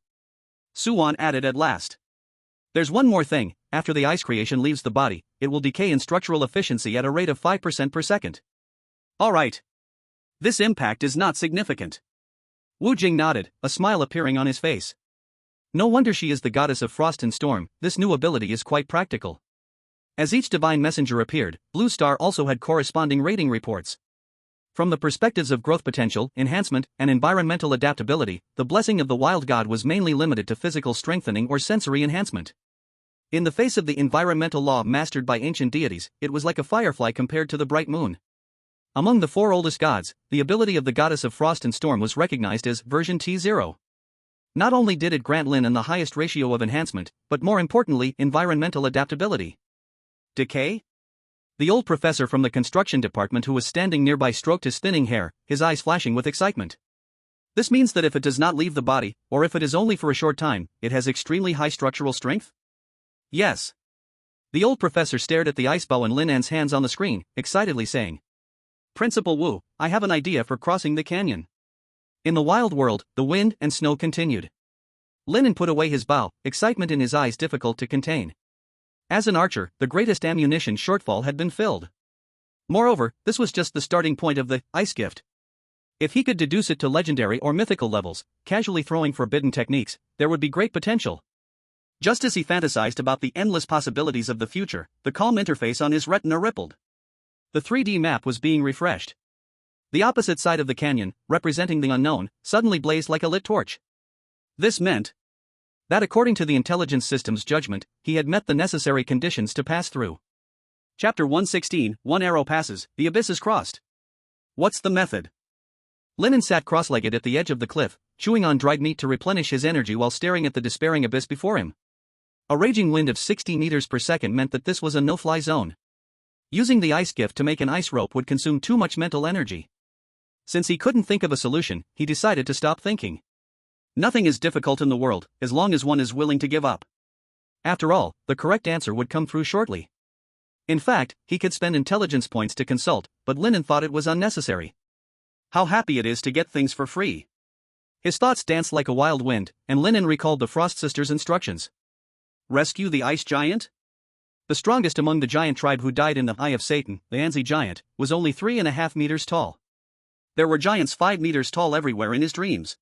Su Wan added at last. There's one more thing, after the ice creation leaves the body, it will decay in structural efficiency at a rate of 5% per second. Alright. This impact is not significant. Wu Jing nodded, a smile appearing on his face. No wonder she is the goddess of frost and storm, this new ability is quite practical. As each divine messenger appeared, Blue Star also had corresponding rating reports. From the perspectives of growth potential, enhancement, and environmental adaptability, the blessing of the wild god was mainly limited to physical strengthening or sensory enhancement. In the face of the environmental law mastered by ancient deities, it was like a firefly compared to the bright moon. Among the 4 oldest gods, the ability of the goddess of frost and storm was recognized as version T0. Not only did it grant Lin An the highest ratio of enhancement, but more importantly, environmental adaptability. Decay? The old professor from the construction department who was standing nearby stroked his thinning hair, his eyes flashing with excitement. This means that if it does not leave the body, or if it is only for a short time, it has extremely high structural strength? Yes. The old professor stared at the ice bow and Lin An's hands on the screen, excitedly saying, Principal Wu, I have an idea for crossing the canyon. In the wild world, the wind and snow continued. Lin An put away his bow, excitement in his eyes difficult to contain. As an archer, the greatest ammunition shortfall had been filled. Moreover, this was just the starting point of the ice gift. If he could deduce it to legendary or mythical levels, casually throwing forbidden techniques, there would be great potential. Just as he fantasized about the endless possibilities of the future, the calm interface on his retina rippled. The 3D map was being refreshed. The opposite side of the canyon, representing the unknown, suddenly blazed like a lit torch. This meant that according to the intelligence system's judgment, he had met the necessary conditions to pass through. Chapter 116, One arrow passes, the abyss is crossed. What's the method? Lin An sat cross-legged at the edge of the cliff, chewing on dried meat to replenish his energy while staring at the despairing abyss before him. A raging wind of 60 meters per second meant that this was a no-fly zone. Using the ice gift to make an ice rope would consume too much mental energy. Since he couldn't think of a solution, he decided to stop thinking. Nothing is difficult in the world, as long as one is willing to give up. After all, the correct answer would come through shortly. In fact, he could spend intelligence points to consult, but Lin An thought it was unnecessary. How happy it is to get things for free. His thoughts danced like a wild wind, and Lin An recalled the Frost Sisters' instructions. Rescue the ice giant? The strongest among the giant tribe who died in the Eye of Satan, the Anzi giant, was only 3.5 meters tall. There were giants 5 meters tall everywhere in his dreams.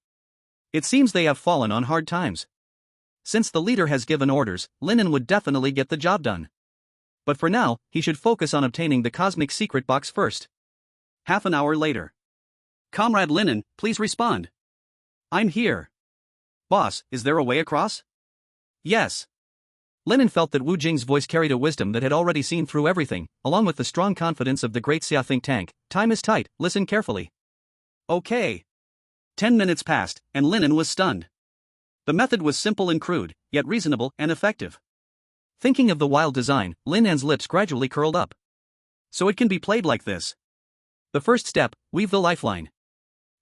It seems they have fallen on hard times. Since the leader has given orders, Lin An would definitely get the job done. But for now, he should focus on obtaining the cosmic secret box first. Half an hour later. Comrade Lin An, please respond. I'm here. Boss, is there a way across? Yes. Lin An felt that Wu Jing's voice carried a wisdom that had already seen through everything, along with the strong confidence of the Great Xia think tank. Time is tight, listen carefully. Okay. 10 minutes passed, and Lin An was stunned. The method was simple and crude, yet reasonable and effective. Thinking of the wild design, Lin An's lips gradually curled up. So it can be played like this. The first step, weave the lifeline.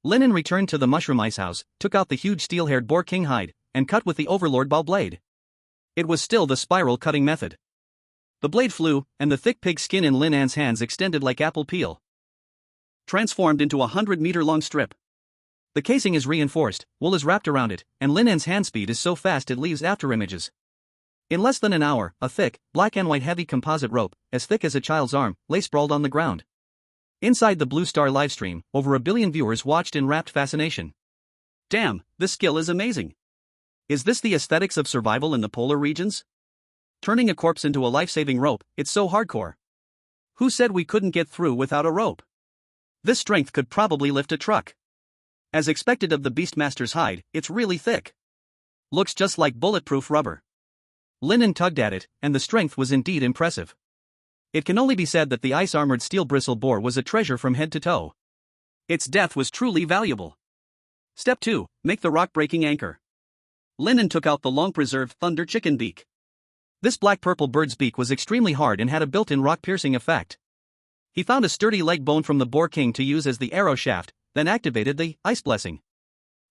Lin An returned to the mushroom ice house, took out the huge steel-haired boar king hide, and cut with the overlord ball blade. It was still the spiral cutting method. The blade flew, and the thick pig skin in Lin An's hands extended like apple peel. Transformed into a 100-meter-long strip. The casing is reinforced, wool is wrapped around it, and Lin An's hand speed is so fast it leaves afterimages. In less than an hour, a thick, black and white heavy composite rope, as thick as a child's arm, lay sprawled on the ground. Inside the Blue Star livestream, over 1 billion viewers watched in rapt fascination. Damn, this skill is amazing. Is this the aesthetics of survival in the polar regions? Turning a corpse into a life-saving rope, it's so hardcore. Who said we couldn't get through without a rope? This strength could probably lift a truck. As expected of the Beastmaster's hide, it's really thick. Looks just like bulletproof rubber. Lin An tugged at it, and the strength was indeed impressive. It can only be said that the ice-armored steel bristle boar was a treasure from head to toe. Its death was truly valuable. Step 2. Make the rock-breaking anchor. Lin An took out the long-preserved thunder chicken beak. This black-purple bird's beak was extremely hard and had a built-in rock-piercing effect. He found a sturdy leg bone from the boar king to use as the arrow shaft, then activated the ice blessing.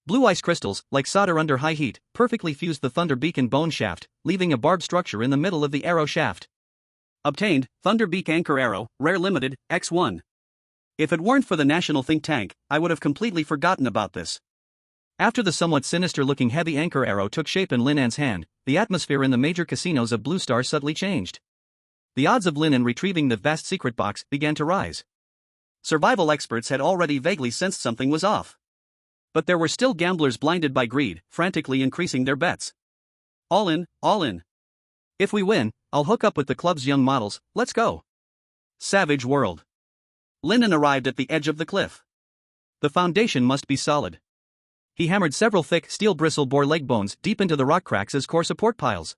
Blue ice crystals, like solder under high heat, perfectly fused the thunder beak and bone shaft, leaving a barbed structure in the middle of the arrow shaft. Obtained, Thunder Beak Anchor Arrow, Rare Limited, X1. If it weren't for the national think tank, I would have completely forgotten about this. After the somewhat sinister-looking heavy anchor arrow took shape in Lin An's hand, the atmosphere in the major casinos of Blue Star subtly changed. The odds of Lin An retrieving the vast secret box began to rise. Survival experts had already vaguely sensed something was off. But there were still gamblers blinded by greed, frantically increasing their bets. All in, all in. If we win, I'll hook up with the club's young models, let's go. Savage world. Lin An arrived at the edge of the cliff. The foundation must be solid. He hammered several thick steel bristle boar leg bones deep into the rock cracks as core support piles.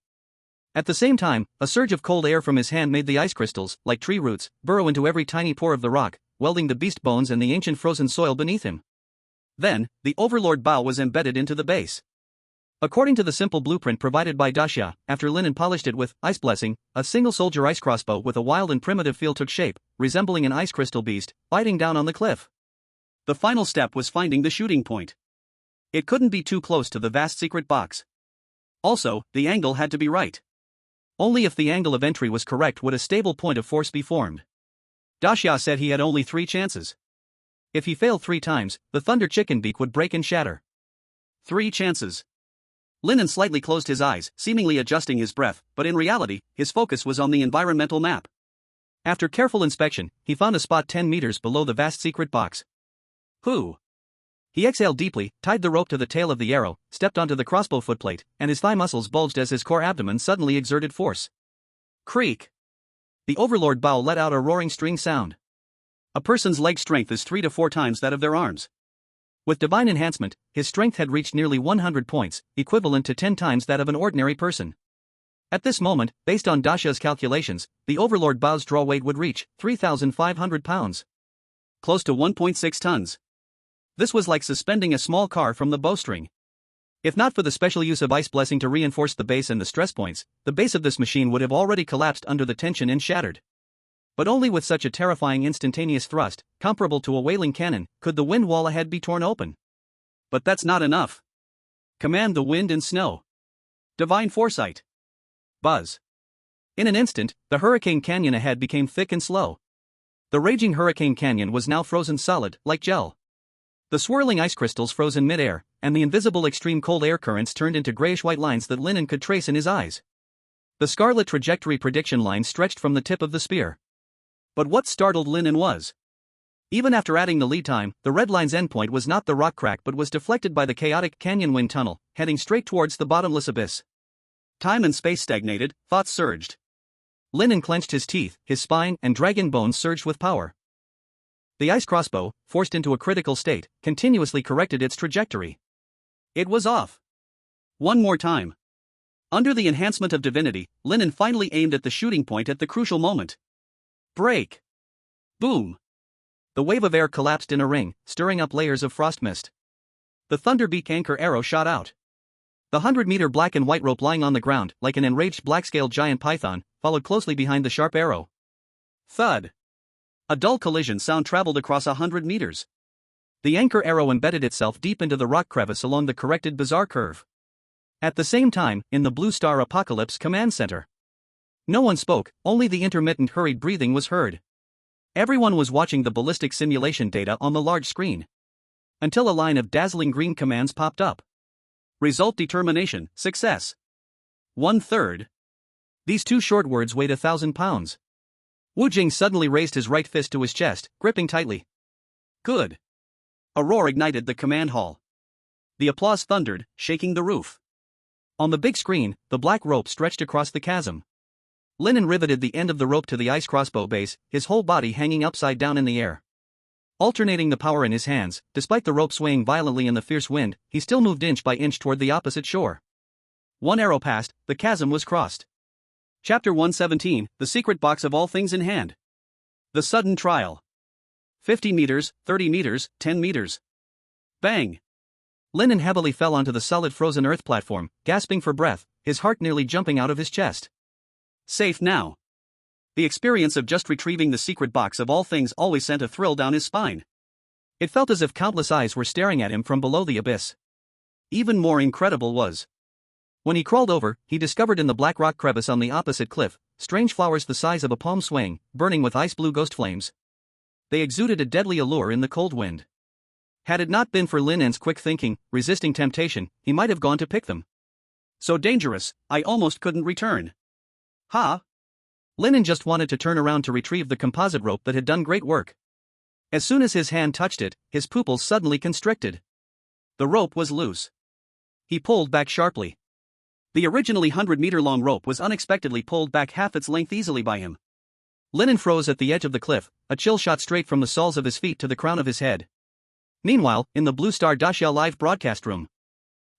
At the same time, a surge of cold air from his hand made the ice crystals, like tree roots, burrow into every tiny pore of the rock, welding the beast bones and the ancient frozen soil beneath him. Then, the Overlord bow was embedded into the base. According to the simple blueprint provided by Xia, after Lin An polished it with ice blessing, a single soldier ice crossbow with a wild and primitive feel took shape, resembling an ice crystal beast, biting down on the cliff. The final step was finding the shooting point. It couldn't be too close to the vast secret box. Also, the angle had to be right. Only if the angle of entry was correct would a stable point of force be formed. Xia said he had only 3 chances. If he failed 3 times, the thunder chicken beak would break and shatter. 3 chances. Lin An slightly closed his eyes, seemingly adjusting his breath, but in reality, his focus was on the environmental map. After careful inspection, he found a spot 10 meters below the vast secret box. Who? He exhaled deeply, tied the rope to the tail of the arrow, stepped onto the crossbow footplate, and his thigh muscles bulged as his core abdomen suddenly exerted force. Creak! The Overlord bow let out a roaring string sound. A person's leg strength is 3 to 4 times that of their arms. With divine enhancement, his strength had reached nearly 100 points, equivalent to 10 times that of an ordinary person. At this moment, based on Xia's calculations, the Overlord bow's draw weight would reach 3,500 pounds. Close to 1.6 tons. This was like suspending a small car from the bowstring. If not for the special use of ice blessing to reinforce the base and the stress points, the base of this machine would have already collapsed under the tension and shattered. But only with such a terrifying instantaneous thrust, comparable to a whaling cannon, could the wind wall ahead be torn open. But that's not enough. Command the wind and snow. Divine foresight. Buzz. In an instant, the Hurricane Canyon ahead became thick and slow. The raging Hurricane Canyon was now frozen solid, like gel. The swirling ice crystals froze in midair, and the invisible extreme cold air currents turned into grayish-white lines that Lin An could trace in his eyes. The scarlet trajectory prediction line stretched from the tip of the spear. But what startled Lin An was, even after adding the lead time, the red line's endpoint was not the rock crack but was deflected by the chaotic canyon wind tunnel, heading straight towards the bottomless abyss. Time and space stagnated, thoughts surged. Lin An clenched his teeth, his spine and dragon bones surged with power. The ice crossbow, forced into a critical state, continuously corrected its trajectory. It was off. One more time. Under the enhancement of divinity, Lin An finally aimed at the shooting point at the crucial moment. Break! Boom! The wave of air collapsed in a ring, stirring up layers of frost mist. The Thunderbeak anchor arrow shot out. The 100-meter black and white rope lying on the ground, like an enraged black-scaled giant python, followed closely behind the sharp arrow. Thud! A dull collision sound traveled across 100 meters. The anchor arrow embedded itself deep into the rock crevice along the corrected bizarre curve. At the same time, in the Blue Star Apocalypse Command Center. No one spoke, only the intermittent hurried breathing was heard. Everyone was watching the ballistic simulation data on the large screen. Until a line of dazzling green commands popped up. Result determination, success. 1/3. These 2 short words weighed 1,000 pounds. Wu Jing suddenly raised his right fist to his chest, gripping tightly. Good. A roar ignited the command hall. The applause thundered, shaking the roof. On the big screen, the black rope stretched across the chasm. Lin An riveted the end of the rope to the ice crossbow base, his whole body hanging upside down in the air. Alternating the power in his hands, despite the rope swaying violently in the fierce wind, he still moved inch by inch toward the opposite shore. One arrow passed, the chasm was crossed. Chapter 117, The Secret Box of All Things in Hand. The Sudden Trial. 50 meters, 30 meters, 10 meters. Bang! Lin An heavily fell onto the solid frozen earth platform, gasping for breath, his heart nearly jumping out of his chest. Safe now. The experience of just retrieving the secret box of all things always sent a thrill down his spine. It felt as if countless eyes were staring at him from below the abyss. Even more incredible was, when he crawled over, he discovered in the black rock crevice on the opposite cliff, strange flowers the size of a palm swaying, burning with ice-blue ghost flames. They exuded a deadly allure in the cold wind. Had it not been for Lin An's quick thinking, resisting temptation, he might have gone to pick them. So dangerous, I almost couldn't return. Ha! Lin An just wanted to turn around to retrieve the composite rope that had done great work. As soon as his hand touched it, his pupils suddenly constricted. The rope was loose. He pulled back sharply. The originally 100-meter-long rope was unexpectedly pulled back half its length easily by him. Lin An froze at the edge of the cliff, a chill shot straight from the soles of his feet to the crown of his head. Meanwhile, in the Blue Star Dacia live broadcast room,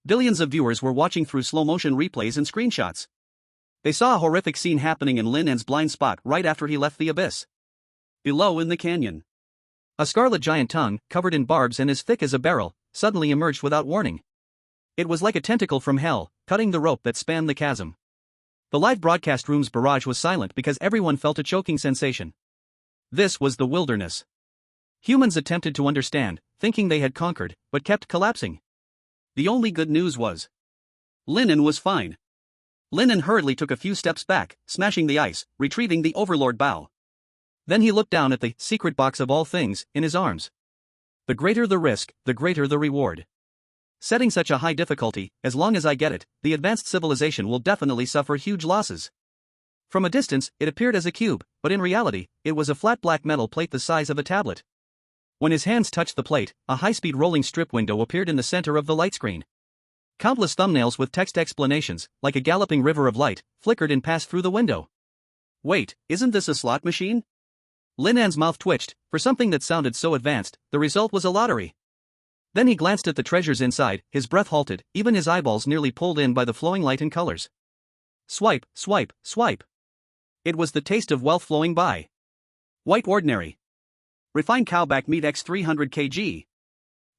billions of viewers were watching through slow-motion replays and screenshots. They saw a horrific scene happening in Lin An's blind spot right after he left the abyss. Below in the canyon, a scarlet giant tongue, covered in barbs and as thick as a barrel, suddenly emerged without warning. It was like a tentacle from hell, cutting the rope that spanned the chasm. The live broadcast room's barrage was silent because everyone felt a choking sensation. This was the wilderness. Humans attempted to understand, thinking they had conquered, but kept collapsing. The only good news was, Lin An was fine. Lin An hurriedly took a few steps back, smashing the ice, retrieving the Overlord bow. Then he looked down at the secret box of all things in his arms. The greater the risk, the greater the reward. Setting such a high difficulty, as long as I get it, the advanced civilization will definitely suffer huge losses. From a distance, it appeared as a cube, but in reality, it was a flat black metal plate the size of a tablet. When his hands touched the plate, a high-speed rolling strip window appeared in the center of the light screen. Countless thumbnails with text explanations, like a galloping river of light, flickered and passed through the window. Wait, isn't this a slot machine? Lin An's mouth twitched. For something that sounded so advanced, the result was a lottery. Then he glanced at the treasures inside, his breath halted, even his eyeballs nearly pulled in by the flowing light and colors. Swipe, swipe, swipe. It was the taste of wealth flowing by. White ordinary. Refined cowback meat x 300 kg.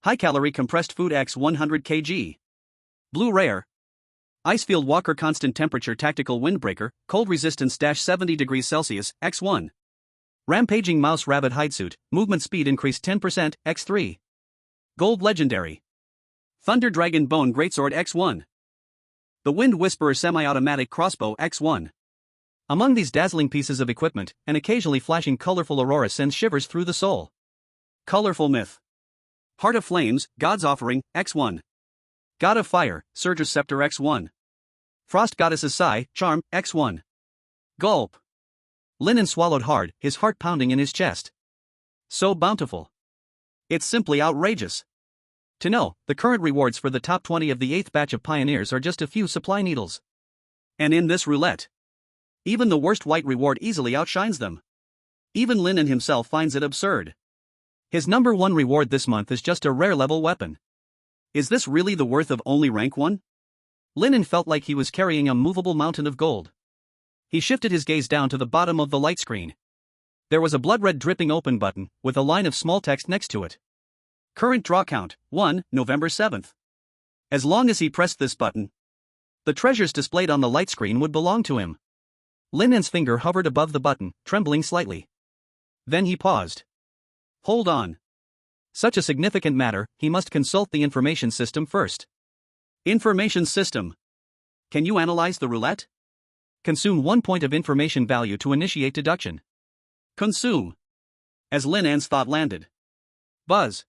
High-calorie compressed food x 100 kg. Blue rare. Icefield Walker constant temperature tactical windbreaker, cold resistance -70 degrees Celsius, x1. Rampaging mouse rabbit hidesuit, movement speed increased 10%, x3. Gold legendary. Thunder dragon bone greatsword x1. The wind whisperer semi-automatic crossbow x1. Among these dazzling pieces of equipment, an occasionally flashing colorful aurora sends shivers through the soul. Colorful myth. Heart of Flames, God's Offering, x1. God of Fire, Surge's Scepter x1. Frost Goddess's Sigh, Charm, x1. Gulp. Lin An swallowed hard, his heart pounding in his chest. So bountiful. It's simply outrageous. To know, the current rewards for the top 20 of the 8th batch of pioneers are just a few supply needles. And in this roulette, even the worst white reward easily outshines them. Even Lin An himself finds it absurd. His number 1 reward this month is just a rare level weapon. Is this really the worth of only rank 1? Lin An felt like he was carrying a movable mountain of gold. He shifted his gaze down to the bottom of the light screen. There was a blood-red dripping open button, with a line of small text next to it. Current draw count, 1, November 7th. As long as he pressed this button, the treasures displayed on the light screen would belong to him. Lin An's finger hovered above the button, trembling slightly. Then he paused. Hold on. Such a significant matter, he must consult the information system first. Information system. Can you analyze the roulette? Consume 1 point of information value to initiate deduction. Consume. As Lin An's thought landed. Buzz.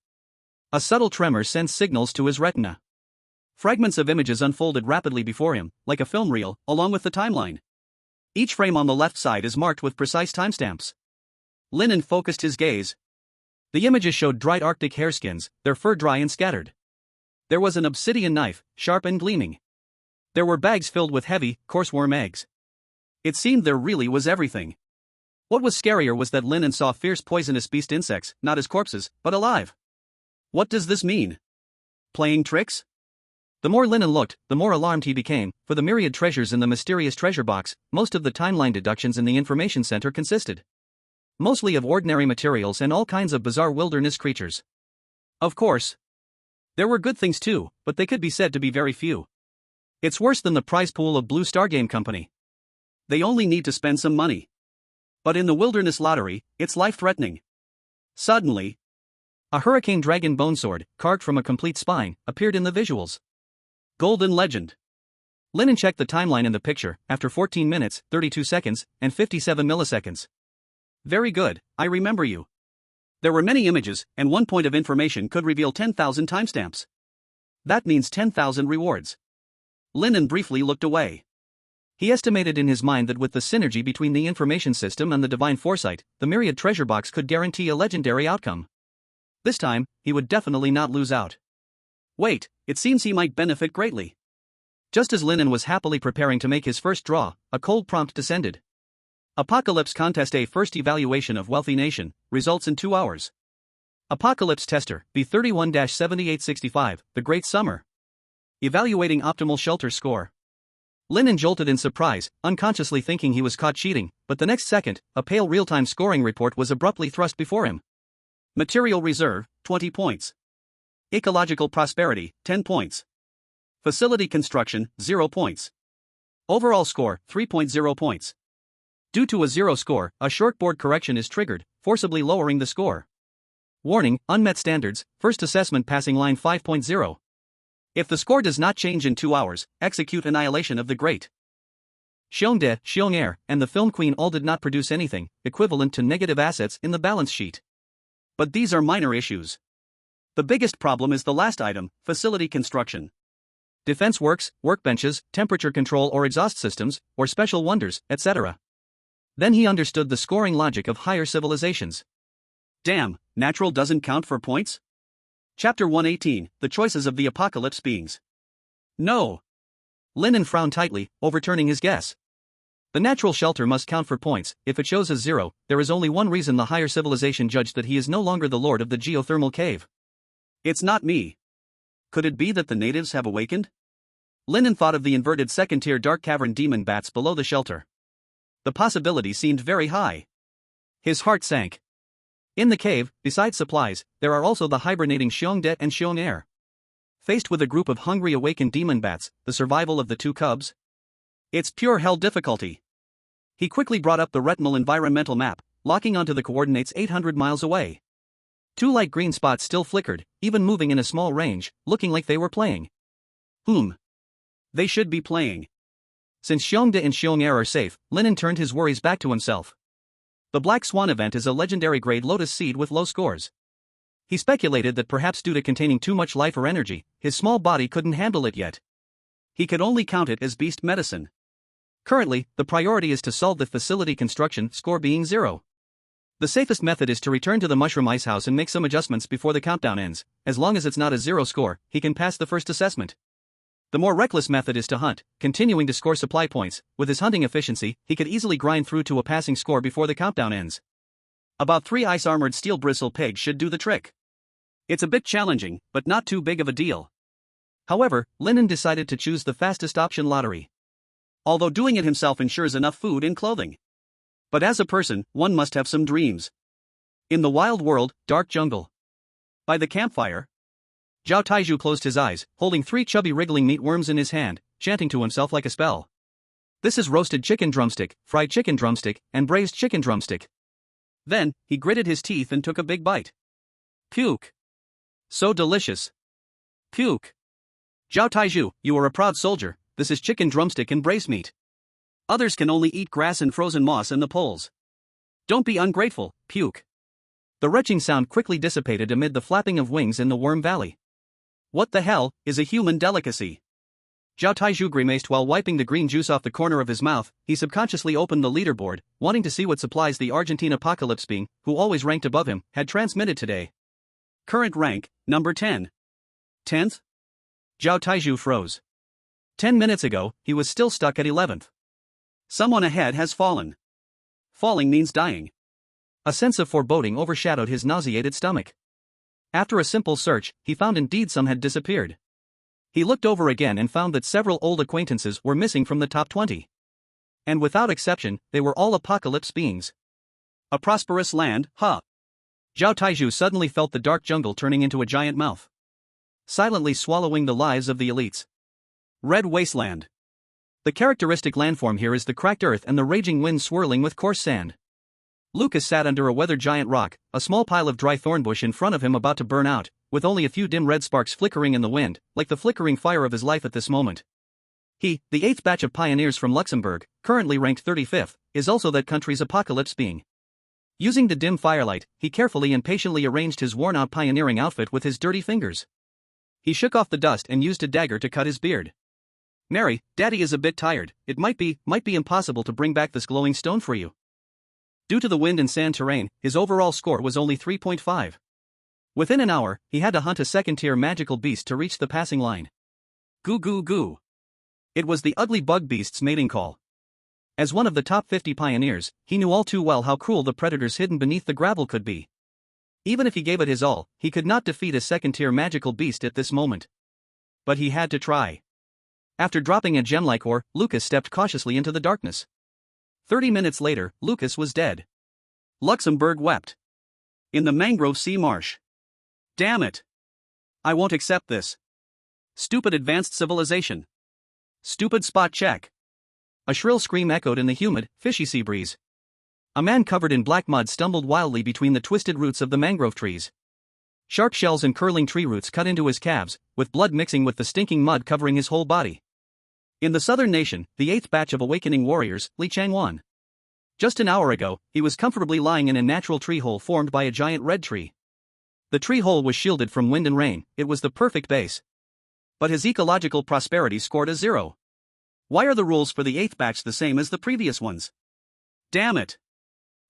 A subtle tremor sent signals to his retina. Fragments of images unfolded rapidly before him, like a film reel, along with the timeline. Each frame on the left side is marked with precise timestamps. Lin An focused his gaze. The images showed dried Arctic hareskins, their fur dry and scattered. There was an obsidian knife, sharp and gleaming. There were bags filled with heavy, coarse worm eggs. It seemed there really was everything. What was scarier was that Lin An saw fierce poisonous beast insects, not as corpses, but alive. What does this mean? Playing tricks? The more Lin An looked, the more alarmed he became, for the myriad treasures in the mysterious treasure box, most of the timeline deductions in the information center consisted mostly of ordinary materials and all kinds of bizarre wilderness creatures. Of course, there were good things too, but they could be said to be very few. It's worse than the prize pool of Blue Star Game Company. They only need to spend some money. But in the wilderness lottery, it's life-threatening. Suddenly, a hurricane dragon bone sword, carved from a complete spine, appeared in the visuals. Golden Legend. Lin An checked the timeline in the picture, after 14 minutes, 32 seconds, and 57 milliseconds. Very good, I remember you. There were many images, and one point of information could reveal 10,000 timestamps. That means 10,000 rewards. Lin An briefly looked away. He estimated in his mind that with the synergy between the information system and the divine foresight, the myriad treasure box could guarantee a legendary outcome. This time, he would definitely not lose out. Wait, it seems he might benefit greatly. Just as Lin An was happily preparing to make his first draw, a cold prompt descended. Apocalypse Contest A First Evaluation of Wealthy Nation, results in 2 hours. Apocalypse Tester, B31-7865, The Great Summer. Evaluating Optimal Shelter Score. Lin An jolted in surprise, unconsciously thinking he was caught cheating, but the next second, a pale real-time scoring report was abruptly thrust before him. Material Reserve, 20 points. Ecological Prosperity, 10 points. Facility Construction, 0 points. Overall score, 3.0 points. Due to a 0 score, a shortboard correction is triggered, forcibly lowering the score. Warning, unmet standards, first assessment passing line 5.0. If the score does not change in 2 hours, execute annihilation of the Great Xia, and the Film Queen all did not produce anything, equivalent to negative assets in the balance sheet. But these are minor issues. The biggest problem is the last item, facility construction. Defense works, workbenches, temperature control or exhaust systems, or special wonders, etc. Then he understood the scoring logic of higher civilizations. Damn, natural doesn't count for points? Chapter 118, The Choices of the Apocalypse Beings. No. Lin An frowned tightly, overturning his guess. The natural shelter must count for points. If it shows as 0, there is only one reason the higher civilization judged that he is no longer the lord of the geothermal cave. It's not me. Could it be that the natives have awakened? Lin An thought of the inverted second-tier dark cavern demon bats below the shelter. The possibility seemed very high. His heart sank. In the cave, besides supplies, there are also the hibernating Xiongde and Xiong'er. Faced with a group of hungry awakened demon bats, the survival of the 2 cubs? It's pure hell difficulty. He quickly brought up the retinal environmental map, locking onto the coordinates 800 miles away. 2 light green spots still flickered, even moving in a small range, looking like they were playing. They should be playing. Since Xiongde and Xiong'er are safe, Lin An turned his worries back to himself. The Black Swan event is a legendary grade lotus seed with low scores. He speculated that perhaps due to containing too much life or energy, his small body couldn't handle it yet. He could only count it as beast medicine. Currently, the priority is to solve the facility construction score being 0. The safest method is to return to the Mushroom Ice House and make some adjustments before the countdown ends. As long as it's not a 0 score, he can pass the first assessment. The more reckless method is to hunt, continuing to score supply points. With his hunting efficiency, he could easily grind through to a passing score before the countdown ends. About 3 ice-armored steel bristle pegs should do the trick. It's a bit challenging, but not too big of a deal. However, Lin An decided to choose the fastest option lottery. Although doing it himself ensures enough food and clothing. But as a person, one must have some dreams. In the wild world, dark jungle. By the campfire, Zhao Taizhu closed his eyes, holding 3 chubby wriggling meat worms in his hand, chanting to himself like a spell. This is roasted chicken drumstick, fried chicken drumstick, and braised chicken drumstick. Then, he gritted his teeth and took a big bite. Puke. So delicious. Puke. Zhao Taizhu, you are a proud soldier. This is chicken drumstick and braised meat. Others can only eat grass and frozen moss in the poles. Don't be ungrateful, puke. The retching sound quickly dissipated amid the flapping of wings in the Worm Valley. What the hell is a human delicacy? Zhao Taizhu grimaced while wiping the green juice off the corner of his mouth. He subconsciously opened the leaderboard, wanting to see what supplies the Argentine apocalypse being, who always ranked above him, had transmitted today. Current rank, number 10. 10th? Zhao Taizhu froze. 10 minutes ago, he was still stuck at 11th. Someone ahead has fallen. Falling means dying. A sense of foreboding overshadowed his nauseated stomach. After a simple search, he found indeed some had disappeared. He looked over again and found that several old acquaintances were missing from the top 20. And without exception, they were all apocalypse beings. A prosperous land, huh? Zhao Taizhu suddenly felt the dark jungle turning into a giant mouth, silently swallowing the lives of the elites. Red wasteland. The characteristic landform here is the cracked earth and the raging wind swirling with coarse sand. Lucas sat under a weathered giant rock, a small pile of dry thornbush in front of him about to burn out, with only a few dim red sparks flickering in the wind, like the flickering fire of his life at this moment. He, the 8th batch of pioneers from Luxembourg, currently ranked 35th, is also that country's apocalypse being. Using the dim firelight, he carefully and patiently arranged his worn-out pioneering outfit with his dirty fingers. He shook off the dust and used a dagger to cut his beard. Mary, Daddy is a bit tired. It might be impossible to bring back this glowing stone for you. Due to the wind and sand terrain, his overall score was only 3.5. Within an hour, he had to hunt a second-tier magical beast to reach the passing line. Goo goo goo. It was the ugly bug beast's mating call. As one of the top 50 pioneers, he knew all too well how cruel the predators hidden beneath the gravel could be. Even if he gave it his all, he could not defeat a second-tier magical beast at this moment. But he had to try. After dropping a gem-like ore, Lucas stepped cautiously into the darkness. 30 minutes later, Lucas was dead. Luxembourg wept. In the mangrove sea marsh. Damn it. I won't accept this. Stupid advanced civilization. Stupid spot check. A shrill scream echoed in the humid, fishy sea breeze. A man covered in black mud stumbled wildly between the twisted roots of the mangrove trees. Shark shells and curling tree roots cut into his calves, with blood mixing with the stinking mud covering his whole body. In the southern nation, the 8th batch of awakening warriors, Li Changwan. Just an hour ago, he was comfortably lying in a natural tree hole formed by a giant red tree. The tree hole was shielded from wind and rain, it was the perfect base. But his ecological prosperity scored a 0. Why are the rules for the 8th batch the same as the previous ones? Damn it.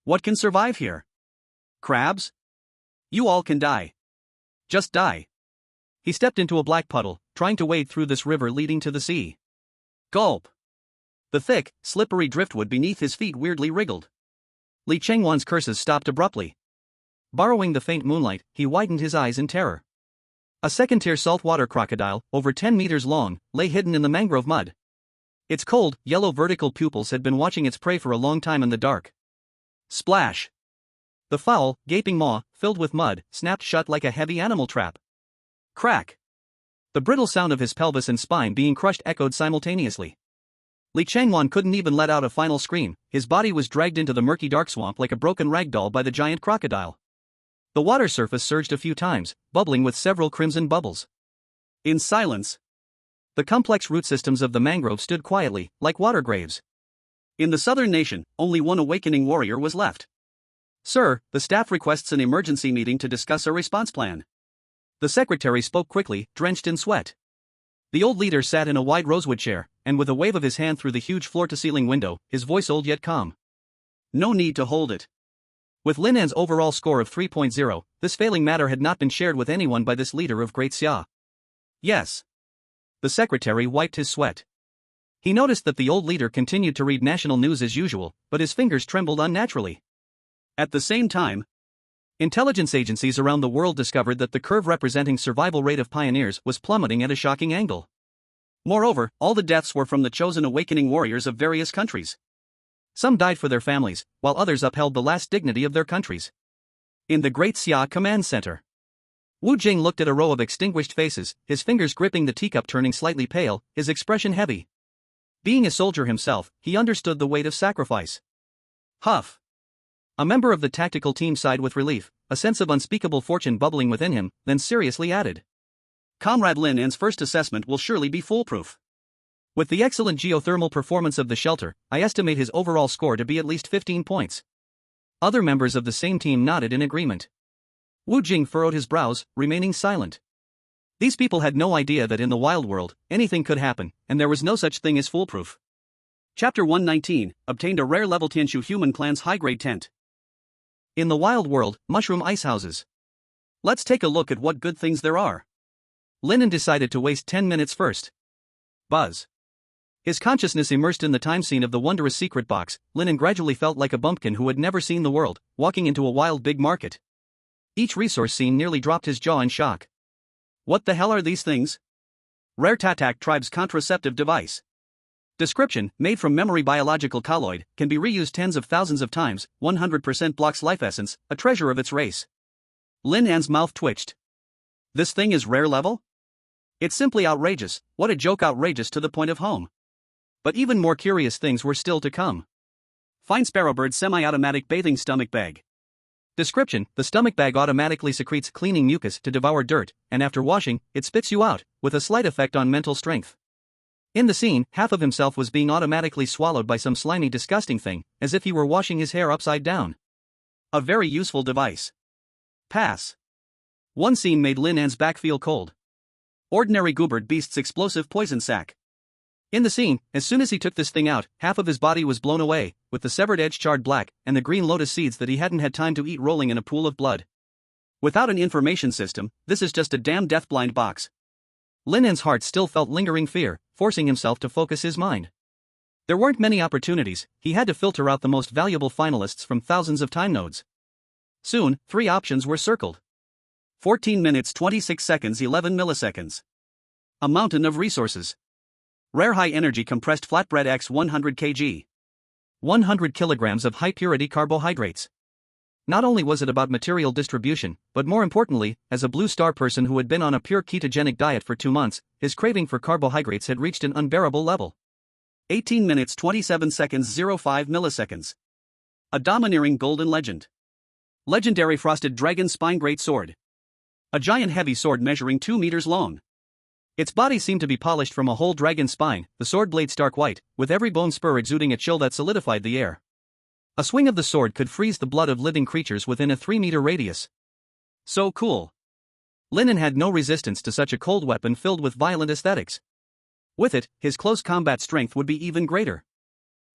What can survive here? Crabs? You all can die. Just die. He stepped into a black puddle, trying to wade through this river leading to the sea. Gulp. The thick, slippery driftwood beneath his feet weirdly wriggled. Li Chengwan's curses stopped abruptly. Borrowing the faint moonlight, he widened his eyes in terror. A second-tier saltwater crocodile, over 10 meters long, lay hidden in the mangrove mud. Its cold, yellow vertical pupils had been watching its prey for a long time in the dark. Splash! The foul, gaping maw, filled with mud, snapped shut like a heavy animal trap. Crack! The brittle sound of his pelvis and spine being crushed echoed simultaneously. Li Changwan couldn't even let out a final scream, his body was dragged into the murky dark swamp like a broken rag doll by the giant crocodile. The water surface surged a few times, bubbling with several crimson bubbles. In silence, the complex root systems of the mangrove stood quietly, like water graves. In the southern nation, only one awakening warrior was left. Sir, the staff requests an emergency meeting to discuss a response plan. The secretary spoke quickly, drenched in sweat. The old leader sat in a wide rosewood chair, and with a wave of his hand through the huge floor-to-ceiling window, his voice old yet calm. No need to hold it. With Lin An's overall score of 3.0, this failing matter had not been shared with anyone by this leader of Great Xia. Yes. The secretary wiped his sweat. He noticed that the old leader continued to read national news as usual, but his fingers trembled unnaturally. At the same time, intelligence agencies around the world discovered that the curve representing survival rate of pioneers was plummeting at a shocking angle. Moreover, all the deaths were from the chosen awakening warriors of various countries. Some died for their families, while others upheld the last dignity of their countries. In the Great Xia Command Center, Wu Jing looked at a row of extinguished faces, his fingers gripping the teacup turning slightly pale, his expression heavy. Being a soldier himself, he understood the weight of sacrifice. Huff. A member of the tactical team sighed with relief, a sense of unspeakable fortune bubbling within him, then seriously added. Comrade Lin An's first assessment will surely be foolproof. With the excellent geothermal performance of the shelter, I estimate his overall score to be at least 15 points. Other members of the same team nodded in agreement. Wu Jing furrowed his brows, remaining silent. These people had no idea that in the wild world, anything could happen, and there was no such thing as foolproof. Chapter 119, obtained a rare level Tianshu human clan's high-grade tent. In the wild world, mushroom ice houses. Let's take a look at what good things there are. Lin An decided to waste 10 minutes first. Buzz. His consciousness immersed in the time scene of the wondrous secret box, Lin An gradually felt like a bumpkin who had never seen the world, walking into a wild big market. Each resource scene nearly dropped his jaw in shock. What the hell are these things? Rare Tatak tribe's contraceptive device. Description: made from memory biological colloid, can be reused tens of thousands of times, 100% blocks life essence, a treasure of its race. Lin An's mouth twitched. This thing is rare level? It's simply outrageous. What a joke, outrageous to the point of home. But even more curious things were still to come. Fine sparrowbird semi-automatic bathing stomach bag. Description: the stomach bag automatically secretes cleaning mucus to devour dirt, and after washing, it spits you out, with a slight effect on mental strength. In the scene, half of himself was being automatically swallowed by some slimy disgusting thing, as if he were washing his hair upside down. A very useful device. Pass. One scene made Lin An's back feel cold. Ordinary goobered beast's explosive poison sac. In the scene, as soon as he took this thing out, half of his body was blown away, with the severed edge charred black, and the green lotus seeds that he hadn't had time to eat rolling in a pool of blood. Without an information system, this is just a damn deathblind box. Lin An's heart still felt lingering fear, forcing himself to focus his mind. There weren't many opportunities, he had to filter out the most valuable finalists from thousands of time nodes. Soon, 3 options were circled. 14 minutes 26 seconds 11 milliseconds. A mountain of resources. Rare high-energy compressed flatbread X 100 kg. 100 kilograms of high-purity carbohydrates. Not only was it about material distribution, but more importantly, as a Blue Star person who had been on a pure ketogenic diet for 2 months, his craving for carbohydrates had reached an unbearable level. 18 minutes 27 seconds 05 milliseconds. A domineering golden legend. Legendary frosted dragon spine great sword. A giant heavy sword measuring 2 meters long. Its body seemed to be polished from a whole dragon spine, the sword blade stark white, with every bone spur exuding a chill that solidified the air. A swing of the sword could freeze the blood of living creatures within a 3-meter radius. So cool. Lin An had no resistance to such a cold weapon filled with violent aesthetics. With it, his close combat strength would be even greater.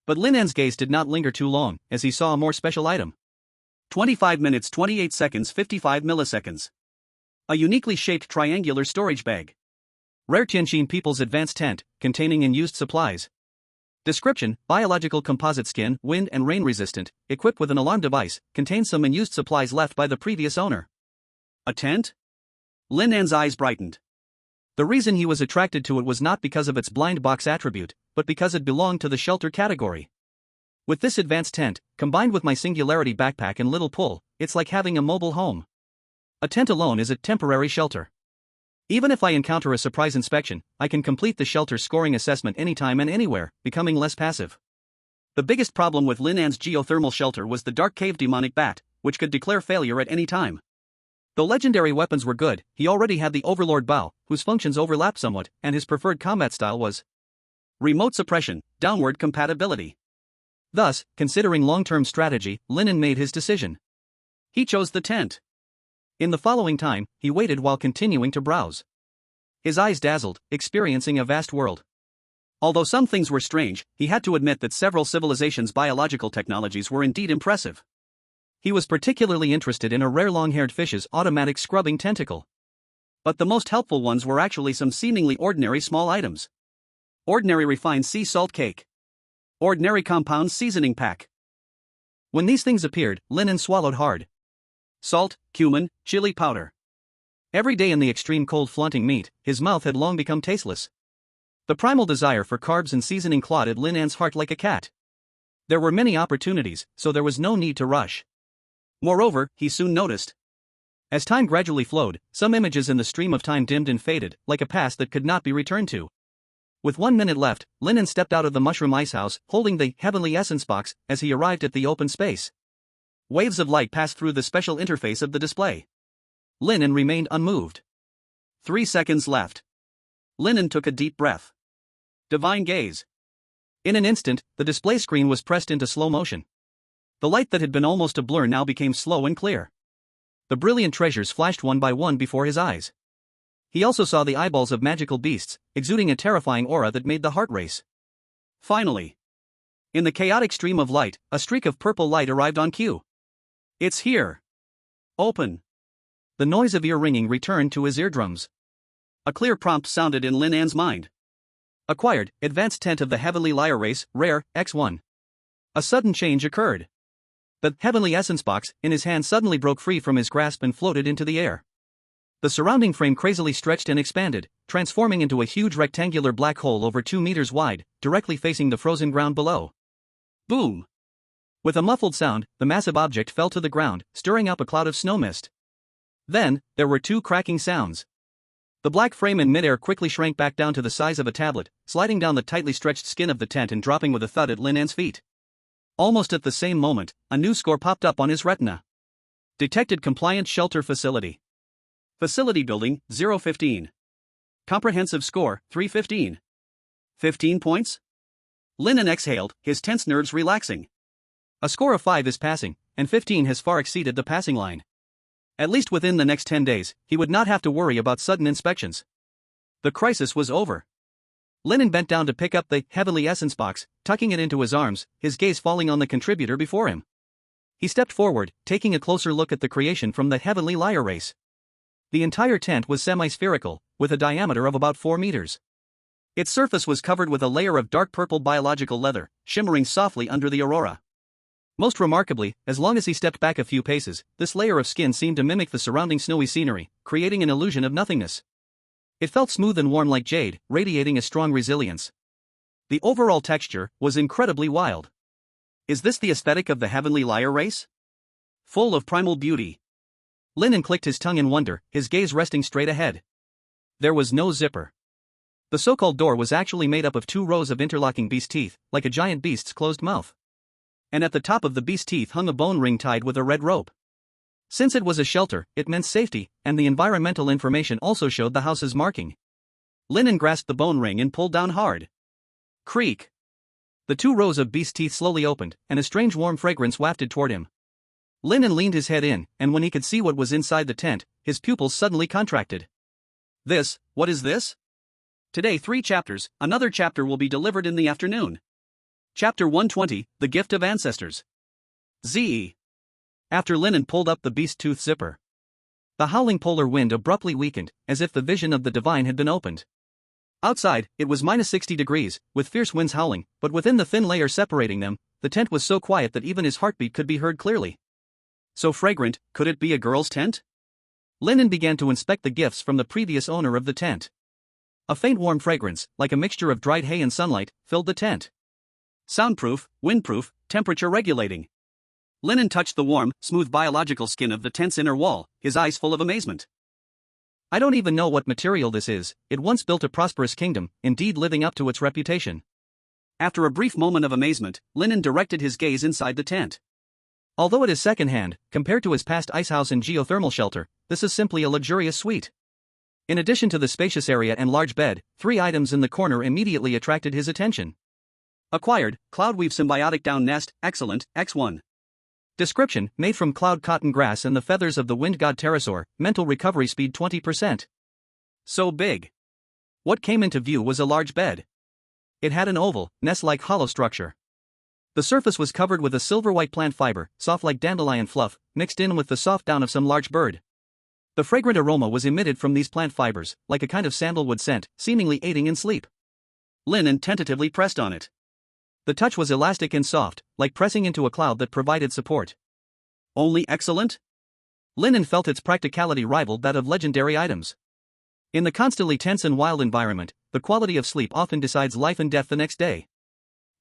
But Lin An's gaze did not linger too long, as he saw a more special item. 25 minutes 28 seconds 55 milliseconds. A uniquely shaped triangular storage bag. Rare Tianjin People's Advanced Tent, containing unused supplies. Description: biological composite skin, wind and rain resistant, equipped with an alarm device, contains some unused supplies left by the previous owner. A tent? Lin An's eyes brightened. The reason he was attracted to it was not because of its blind box attribute, but because it belonged to the shelter category. With this advanced tent, combined with my singularity backpack and little pull, it's like having a mobile home. A tent alone is a temporary shelter. Even if I encounter a surprise inspection, I can complete the shelter scoring assessment anytime and anywhere, becoming less passive. The biggest problem with Lin An's geothermal shelter was the dark cave demonic bat, which could declare failure at any time. Though legendary weapons were good, he already had the Overlord Bow, whose functions overlapped somewhat, and his preferred combat style was remote suppression, downward compatibility. Thus, considering long-term strategy, Lin An made his decision. He chose the tent. In the following time, he waited while continuing to browse. His eyes dazzled, experiencing a vast world. Although some things were strange, he had to admit that several civilizations' biological technologies were indeed impressive. He was particularly interested in a rare long-haired fish's automatic scrubbing tentacle. But the most helpful ones were actually some seemingly ordinary small items. Ordinary refined sea salt cake. Ordinary compound seasoning pack. When these things appeared, Lin An swallowed hard. Salt, cumin, chili powder. Every day in the extreme cold flaunting meat, his mouth had long become tasteless. The primal desire for carbs and seasoning clawed at Lin An's heart like a cat. There were many opportunities, so there was no need to rush. Moreover, he soon noticed. As time gradually flowed, some images in the stream of time dimmed and faded, like a past that could not be returned to. With 1 minute left, Lin An stepped out of the mushroom ice house, holding the heavenly essence box, as he arrived at the open space. Waves of light passed through the special interface of the display. Lin An remained unmoved. 3 seconds left. Lin An took a deep breath. Divine gaze. In an instant, the display screen was pressed into slow motion. The light that had been almost a blur now became slow and clear. The brilliant treasures flashed one by one before his eyes. He also saw the eyeballs of magical beasts, exuding a terrifying aura that made the heart race. Finally, in the chaotic stream of light, a streak of purple light arrived on cue. It's here. Open. The noise of ear ringing returned to his eardrums. A clear prompt sounded in Lin An's mind. Acquired, advanced tent of the Heavenly Lyre race, rare, X1. A sudden change occurred. The Heavenly Essence box in his hand suddenly broke free from his grasp and floated into the air. The surrounding frame crazily stretched and expanded, transforming into a huge rectangular black hole over 2 meters wide, directly facing the frozen ground below. Boom! With a muffled sound, the massive object fell to the ground, stirring up a cloud of snow mist. Then, there were 2 cracking sounds. The black frame in midair quickly shrank back down to the size of a tablet, sliding down the tightly stretched skin of the tent and dropping with a thud at Lin An's feet. Almost at the same moment, a new score popped up on his retina. Detected compliant shelter facility. Facility building, 015. Comprehensive score, 315. 15 points? Lin An exhaled, his tense nerves relaxing. A score of 5 is passing, and 15 has far exceeded the passing line. At least within the next 10 days, he would not have to worry about sudden inspections. The crisis was over. Lin An bent down to pick up the Heavenly Essence box, tucking it into his arms, his gaze falling on the contributor before him. He stepped forward, taking a closer look at the creation from the Heavenly Lyre race. The entire tent was semi-spherical, with a diameter of about 4 meters. Its surface was covered with a layer of dark purple biological leather, shimmering softly under the aurora. Most remarkably, as long as he stepped back a few paces, this layer of skin seemed to mimic the surrounding snowy scenery, creating an illusion of nothingness. It felt smooth and warm like jade, radiating a strong resilience. The overall texture was incredibly wild. Is this the aesthetic of the Heavenly Lyre race? Full of primal beauty. Lin An clicked his tongue in wonder, his gaze resting straight ahead. There was no zipper. The so-called door was actually made up of 2 rows of interlocking beast teeth, like a giant beast's closed mouth. And at the top of the beast teeth hung a bone ring tied with a red rope. Since it was a shelter, it meant safety, and the environmental information also showed the house's marking. Lin An grasped the bone ring and pulled down hard. Creak! The 2 rows of beast teeth slowly opened, and a strange warm fragrance wafted toward him. Lin An leaned his head in, and when he could see what was inside the tent, his pupils suddenly contracted. What is this? Today 3 chapters, another chapter will be delivered in the afternoon. Chapter 120, The Gift of Ancestors. Z. After Lin An pulled up the beast tooth zipper, the howling polar wind abruptly weakened, as if the vision of the divine had been opened. Outside, it was minus 60 degrees, with fierce winds howling, but within the thin layer separating them, the tent was so quiet that even his heartbeat could be heard clearly. So fragrant, could it be a girl's tent? Lin An began to inspect the gifts from the previous owner of the tent. A faint warm fragrance, like a mixture of dried hay and sunlight, filled the tent. Soundproof, windproof, temperature regulating. Lin An touched the warm, smooth biological skin of the tent's inner wall, his eyes full of amazement. I don't even know what material this is, it once built a prosperous kingdom, indeed living up to its reputation. After a brief moment of amazement, Lin An directed his gaze inside the tent. Although it is second-hand, compared to his past icehouse and geothermal shelter, this is simply a luxurious suite. In addition to the spacious area and large bed, 3 items in the corner immediately attracted his attention. Acquired, Cloudweave Symbiotic Down Nest, Excellent, X1. Description, made from cloud cotton grass and the feathers of the wind god pterosaur, mental recovery speed 20%. So big. What came into view was a large bed. It had an oval, nest-like hollow structure. The surface was covered with a silver-white plant fiber, soft like dandelion fluff, mixed in with the soft down of some large bird. The fragrant aroma was emitted from these plant fibers, like a kind of sandalwood scent, seemingly aiding in sleep. Lin An tentatively pressed on it. The touch was elastic and soft, like pressing into a cloud that provided support. Only excellent? Lin An felt its practicality rivaled that of legendary items. In the constantly tense and wild environment, the quality of sleep often decides life and death the next day.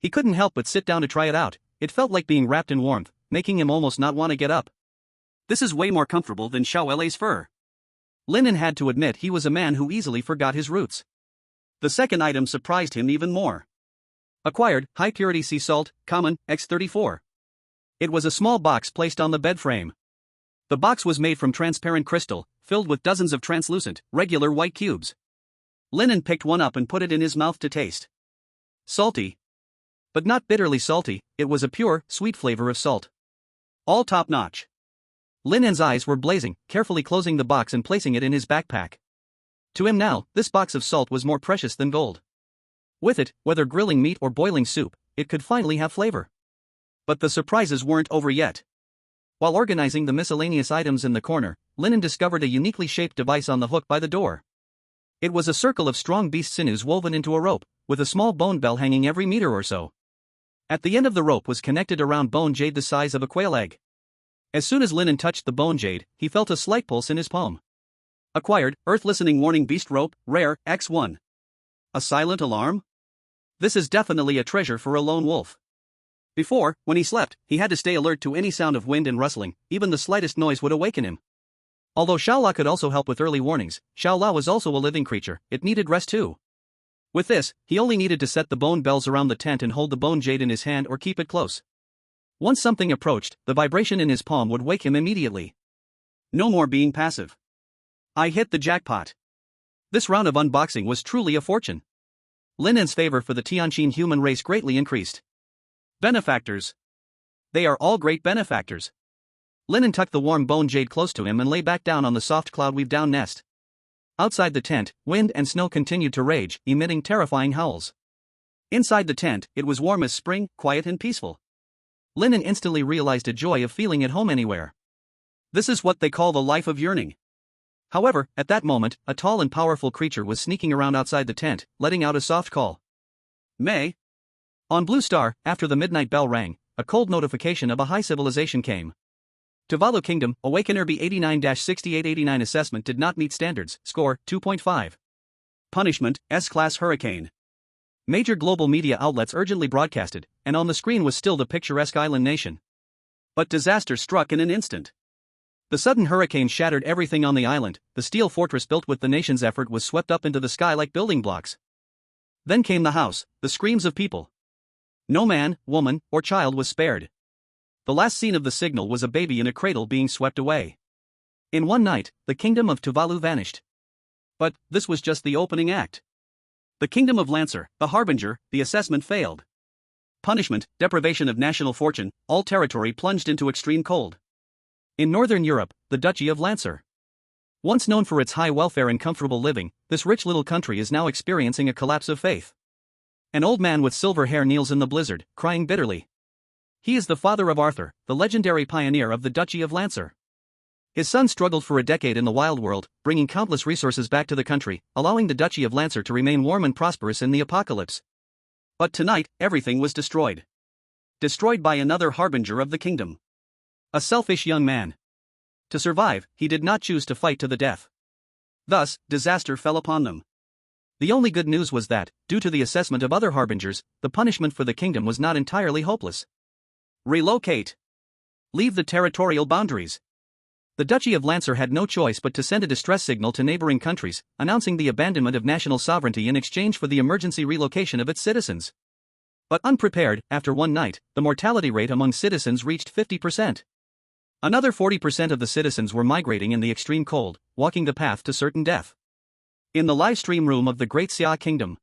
He couldn't help but sit down to try it out, it felt like being wrapped in warmth, making him almost not want to get up. This is way more comfortable than Xiao Lei's fur. Lin An had to admit he was a man who easily forgot his roots. The second item surprised him even more. Acquired, high-purity sea salt, common, X34. It was a small box placed on the bed frame. The box was made from transparent crystal, filled with dozens of translucent, regular white cubes. Lin An picked one up and put it in his mouth to taste. Salty. But not bitterly salty, it was a pure, sweet flavor of salt. All top-notch. Lin An's eyes were blazing, carefully closing the box and placing it in his backpack. To him now, this box of salt was more precious than gold. With it, whether grilling meat or boiling soup, it could finally have flavor. But the surprises weren't over yet. While organizing the miscellaneous items in the corner, Lin An discovered a uniquely shaped device on the hook by the door. It was a circle of strong beast sinews woven into a rope, with a small bone bell hanging every meter or so. At the end of the rope was connected a round bone jade the size of a quail egg. As soon as Lin An touched the bone jade, he felt a slight pulse in his palm. Acquired, Earth Listening Warning Beast Rope, Rare, X1. A silent alarm? This is definitely a treasure for a lone wolf. Before, when he slept, he had to stay alert to any sound of wind and rustling, even the slightest noise would awaken him. Although Xiaola could also help with early warnings, Xiaola was also a living creature, it needed rest too. With this, he only needed to set the bone bells around the tent and hold the bone jade in his hand or keep it close. Once something approached, the vibration in his palm would wake him immediately. No more being passive. I hit the jackpot. This round of unboxing was truly a fortune. Lin An's favor for the Tianqin human race greatly increased. Benefactors. They are all great benefactors. Lin An tucked the warm bone jade close to him and lay back down on the soft cloud-weave-down nest. Outside the tent, wind and snow continued to rage, emitting terrifying howls. Inside the tent, it was warm as spring, quiet and peaceful. Lin An instantly realized a joy of feeling at home anywhere. This is what they call the life of yearning. However, at that moment, a tall and powerful creature was sneaking around outside the tent, letting out a soft call. May. On Blue Star, after the midnight bell rang, a cold notification of a high civilization came. Tuvalu Kingdom, Awakener B89-6889 assessment did not meet standards, score 2.5. Punishment, S-Class Hurricane. Major global media outlets urgently broadcasted, and on the screen was still the picturesque island nation. But disaster struck in an instant. The sudden hurricane shattered everything on the island, the steel fortress built with the nation's effort was swept up into the sky like building blocks. Then came the house, the screams of people. No man, woman, or child was spared. The last scene of the signal was a baby in a cradle being swept away. In one night, the kingdom of Tuvalu vanished. But this was just the opening act. The kingdom of Lancer, the harbinger, the assessment failed. Punishment, deprivation of national fortune, all territory plunged into extreme cold. In northern Europe, the Duchy of Lancer. Once known for its high welfare and comfortable living, this rich little country is now experiencing a collapse of faith. An old man with silver hair kneels in the blizzard, crying bitterly. He is the father of Arthur, the legendary pioneer of the Duchy of Lancer. His son struggled for a decade in the wild world, bringing countless resources back to the country, allowing the Duchy of Lancer to remain warm and prosperous in the apocalypse. But tonight, everything was destroyed. Destroyed by another harbinger of the kingdom. A selfish young man. To survive, he did not choose to fight to the death. Thus, disaster fell upon them. The only good news was that, due to the assessment of other harbingers, the punishment for the kingdom was not entirely hopeless. Relocate. Leave the territorial boundaries. The Duchy of Lancer had no choice but to send a distress signal to neighboring countries, announcing the abandonment of national sovereignty in exchange for the emergency relocation of its citizens. But unprepared, after one night, the mortality rate among citizens reached 50%. Another 40% of the citizens were migrating in the extreme cold, walking the path to certain death. In the live-stream room of the Great Xia Kingdom.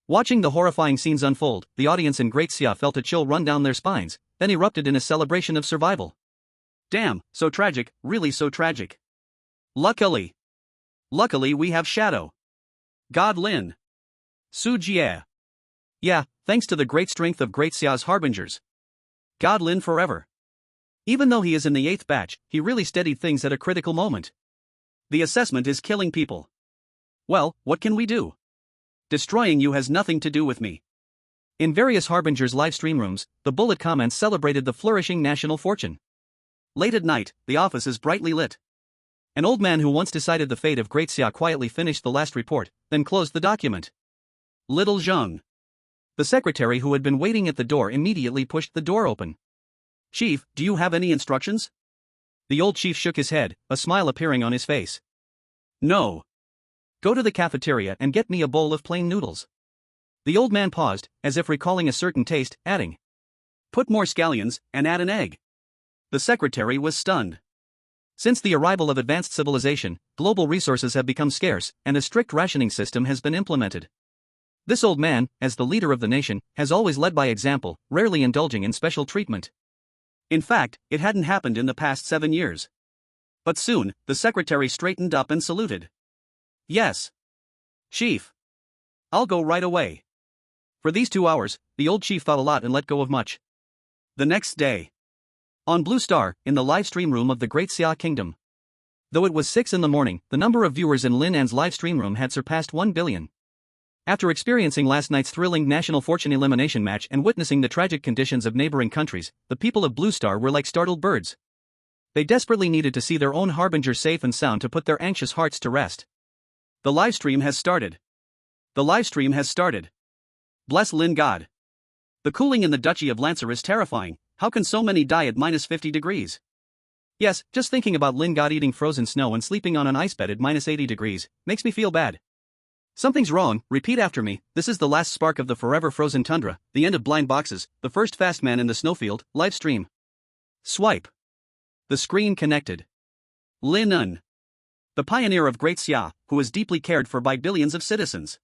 Watching the horrifying scenes unfold, the audience in Great Xia felt a chill run down their spines, then erupted in a celebration of survival. Damn, so tragic, really so tragic. Luckily we have Shadow. God Lin. Su Jie. Yeah, thanks to the great strength of Great Xia's harbingers. God Lin forever. Even though he is in the 8th batch, he really steadied things at a critical moment. The assessment is killing people. Well, what can we do? Destroying you has nothing to do with me. In various harbingers' live stream rooms, the bullet comments celebrated the flourishing national fortune. Late at night, the office is brightly lit. An old man who once decided the fate of Great Xia quietly finished the last report, then closed the document. Little Zheng. The secretary who had been waiting at the door immediately pushed the door open. Chief, do you have any instructions? The old chief shook his head, a smile appearing on his face. No. Go to the cafeteria and get me a bowl of plain noodles. The old man paused, as if recalling a certain taste, adding. Put more scallions, and add an egg. The secretary was stunned. Since the arrival of advanced civilization, global resources have become scarce, and a strict rationing system has been implemented. This old man, as the leader of the nation, has always led by example, rarely indulging in special treatment. In fact, it hadn't happened in the past 7 years. But soon, the secretary straightened up and saluted. Yes. Chief. I'll go right away. For these 2 hours, the old chief thought a lot and let go of much. The next day. On Blue Star, in the live stream room of the Great Xia Kingdom. Though it was 6 in the morning, the number of viewers in Lin An's live stream room had surpassed 1 billion. After experiencing last night's thrilling national fortune elimination match and witnessing the tragic conditions of neighboring countries, the people of Blue Star were like startled birds. They desperately needed to see their own harbinger safe and sound to put their anxious hearts to rest. The live stream has started. The live stream has started. Bless Lin God. The cooling in the Duchy of Lancer is terrifying. How can so many die at minus 50 degrees? Yes, just thinking about Lin God eating frozen snow and sleeping on an ice bed at minus 80 degrees makes me feel bad. Something's wrong, repeat after me. This is the last spark of the forever frozen tundra, the end of blind boxes, the first fast man in the snowfield, live stream. Swipe. The screen connected. Lin An. The pioneer of Great Xia, who is deeply cared for by billions of citizens.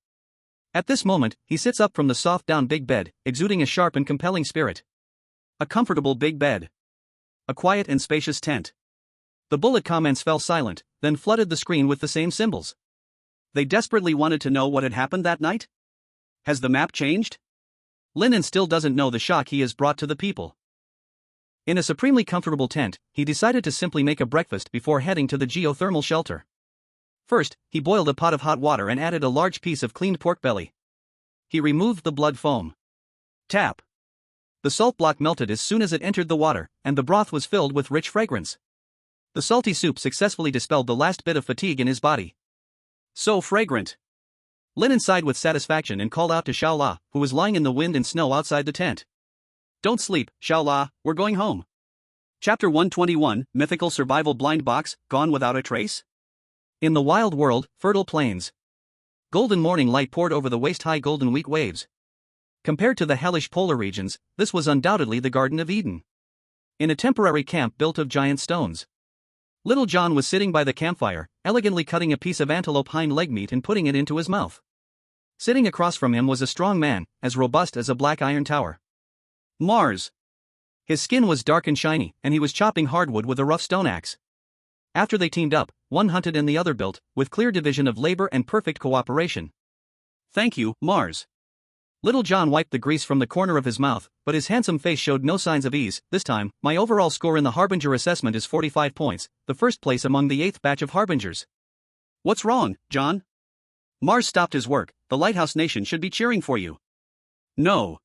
At this moment, he sits up from the soft down big bed, exuding a sharp and compelling spirit. A comfortable big bed. A quiet and spacious tent. The bullet comments fell silent, then flooded the screen with the same symbols. They desperately wanted to know what had happened that night? Has the map changed? Lin An still doesn't know the shock he has brought to the people. In a supremely comfortable tent, he decided to simply make a breakfast before heading to the geothermal shelter. First, he boiled a pot of hot water and added a large piece of cleaned pork belly. He removed the blood foam. Tap. The salt block melted as soon as it entered the water, and the broth was filled with rich fragrance. The salty soup successfully dispelled the last bit of fatigue in his body. So fragrant. Lin An sighed with satisfaction and called out to Xiao La, who was lying in the wind and snow outside the tent. Don't sleep, Xiao La, we're going home. Chapter 121, Mythical Survival Blind Box, Gone Without a Trace? In the wild world, fertile plains. Golden morning light poured over the waist-high golden wheat waves. Compared to the hellish polar regions, this was undoubtedly the Garden of Eden. In a temporary camp built of giant stones. Little John was sitting by the campfire, elegantly cutting a piece of antelope hind leg meat and putting it into his mouth. Sitting across from him was a strong man, as robust as a black iron tower. Mars. His skin was dark and shiny, and he was chopping hardwood with a rough stone axe. After they teamed up, one hunted and the other built, with clear division of labor and perfect cooperation. Thank you, Mars. Little John wiped the grease from the corner of his mouth, but his handsome face showed no signs of ease. This time, my overall score in the Harbinger assessment is 45 points, the first place among the 8th batch of Harbingers. What's wrong, John? Mars stopped his work. The Lighthouse Nation should be cheering for you. No.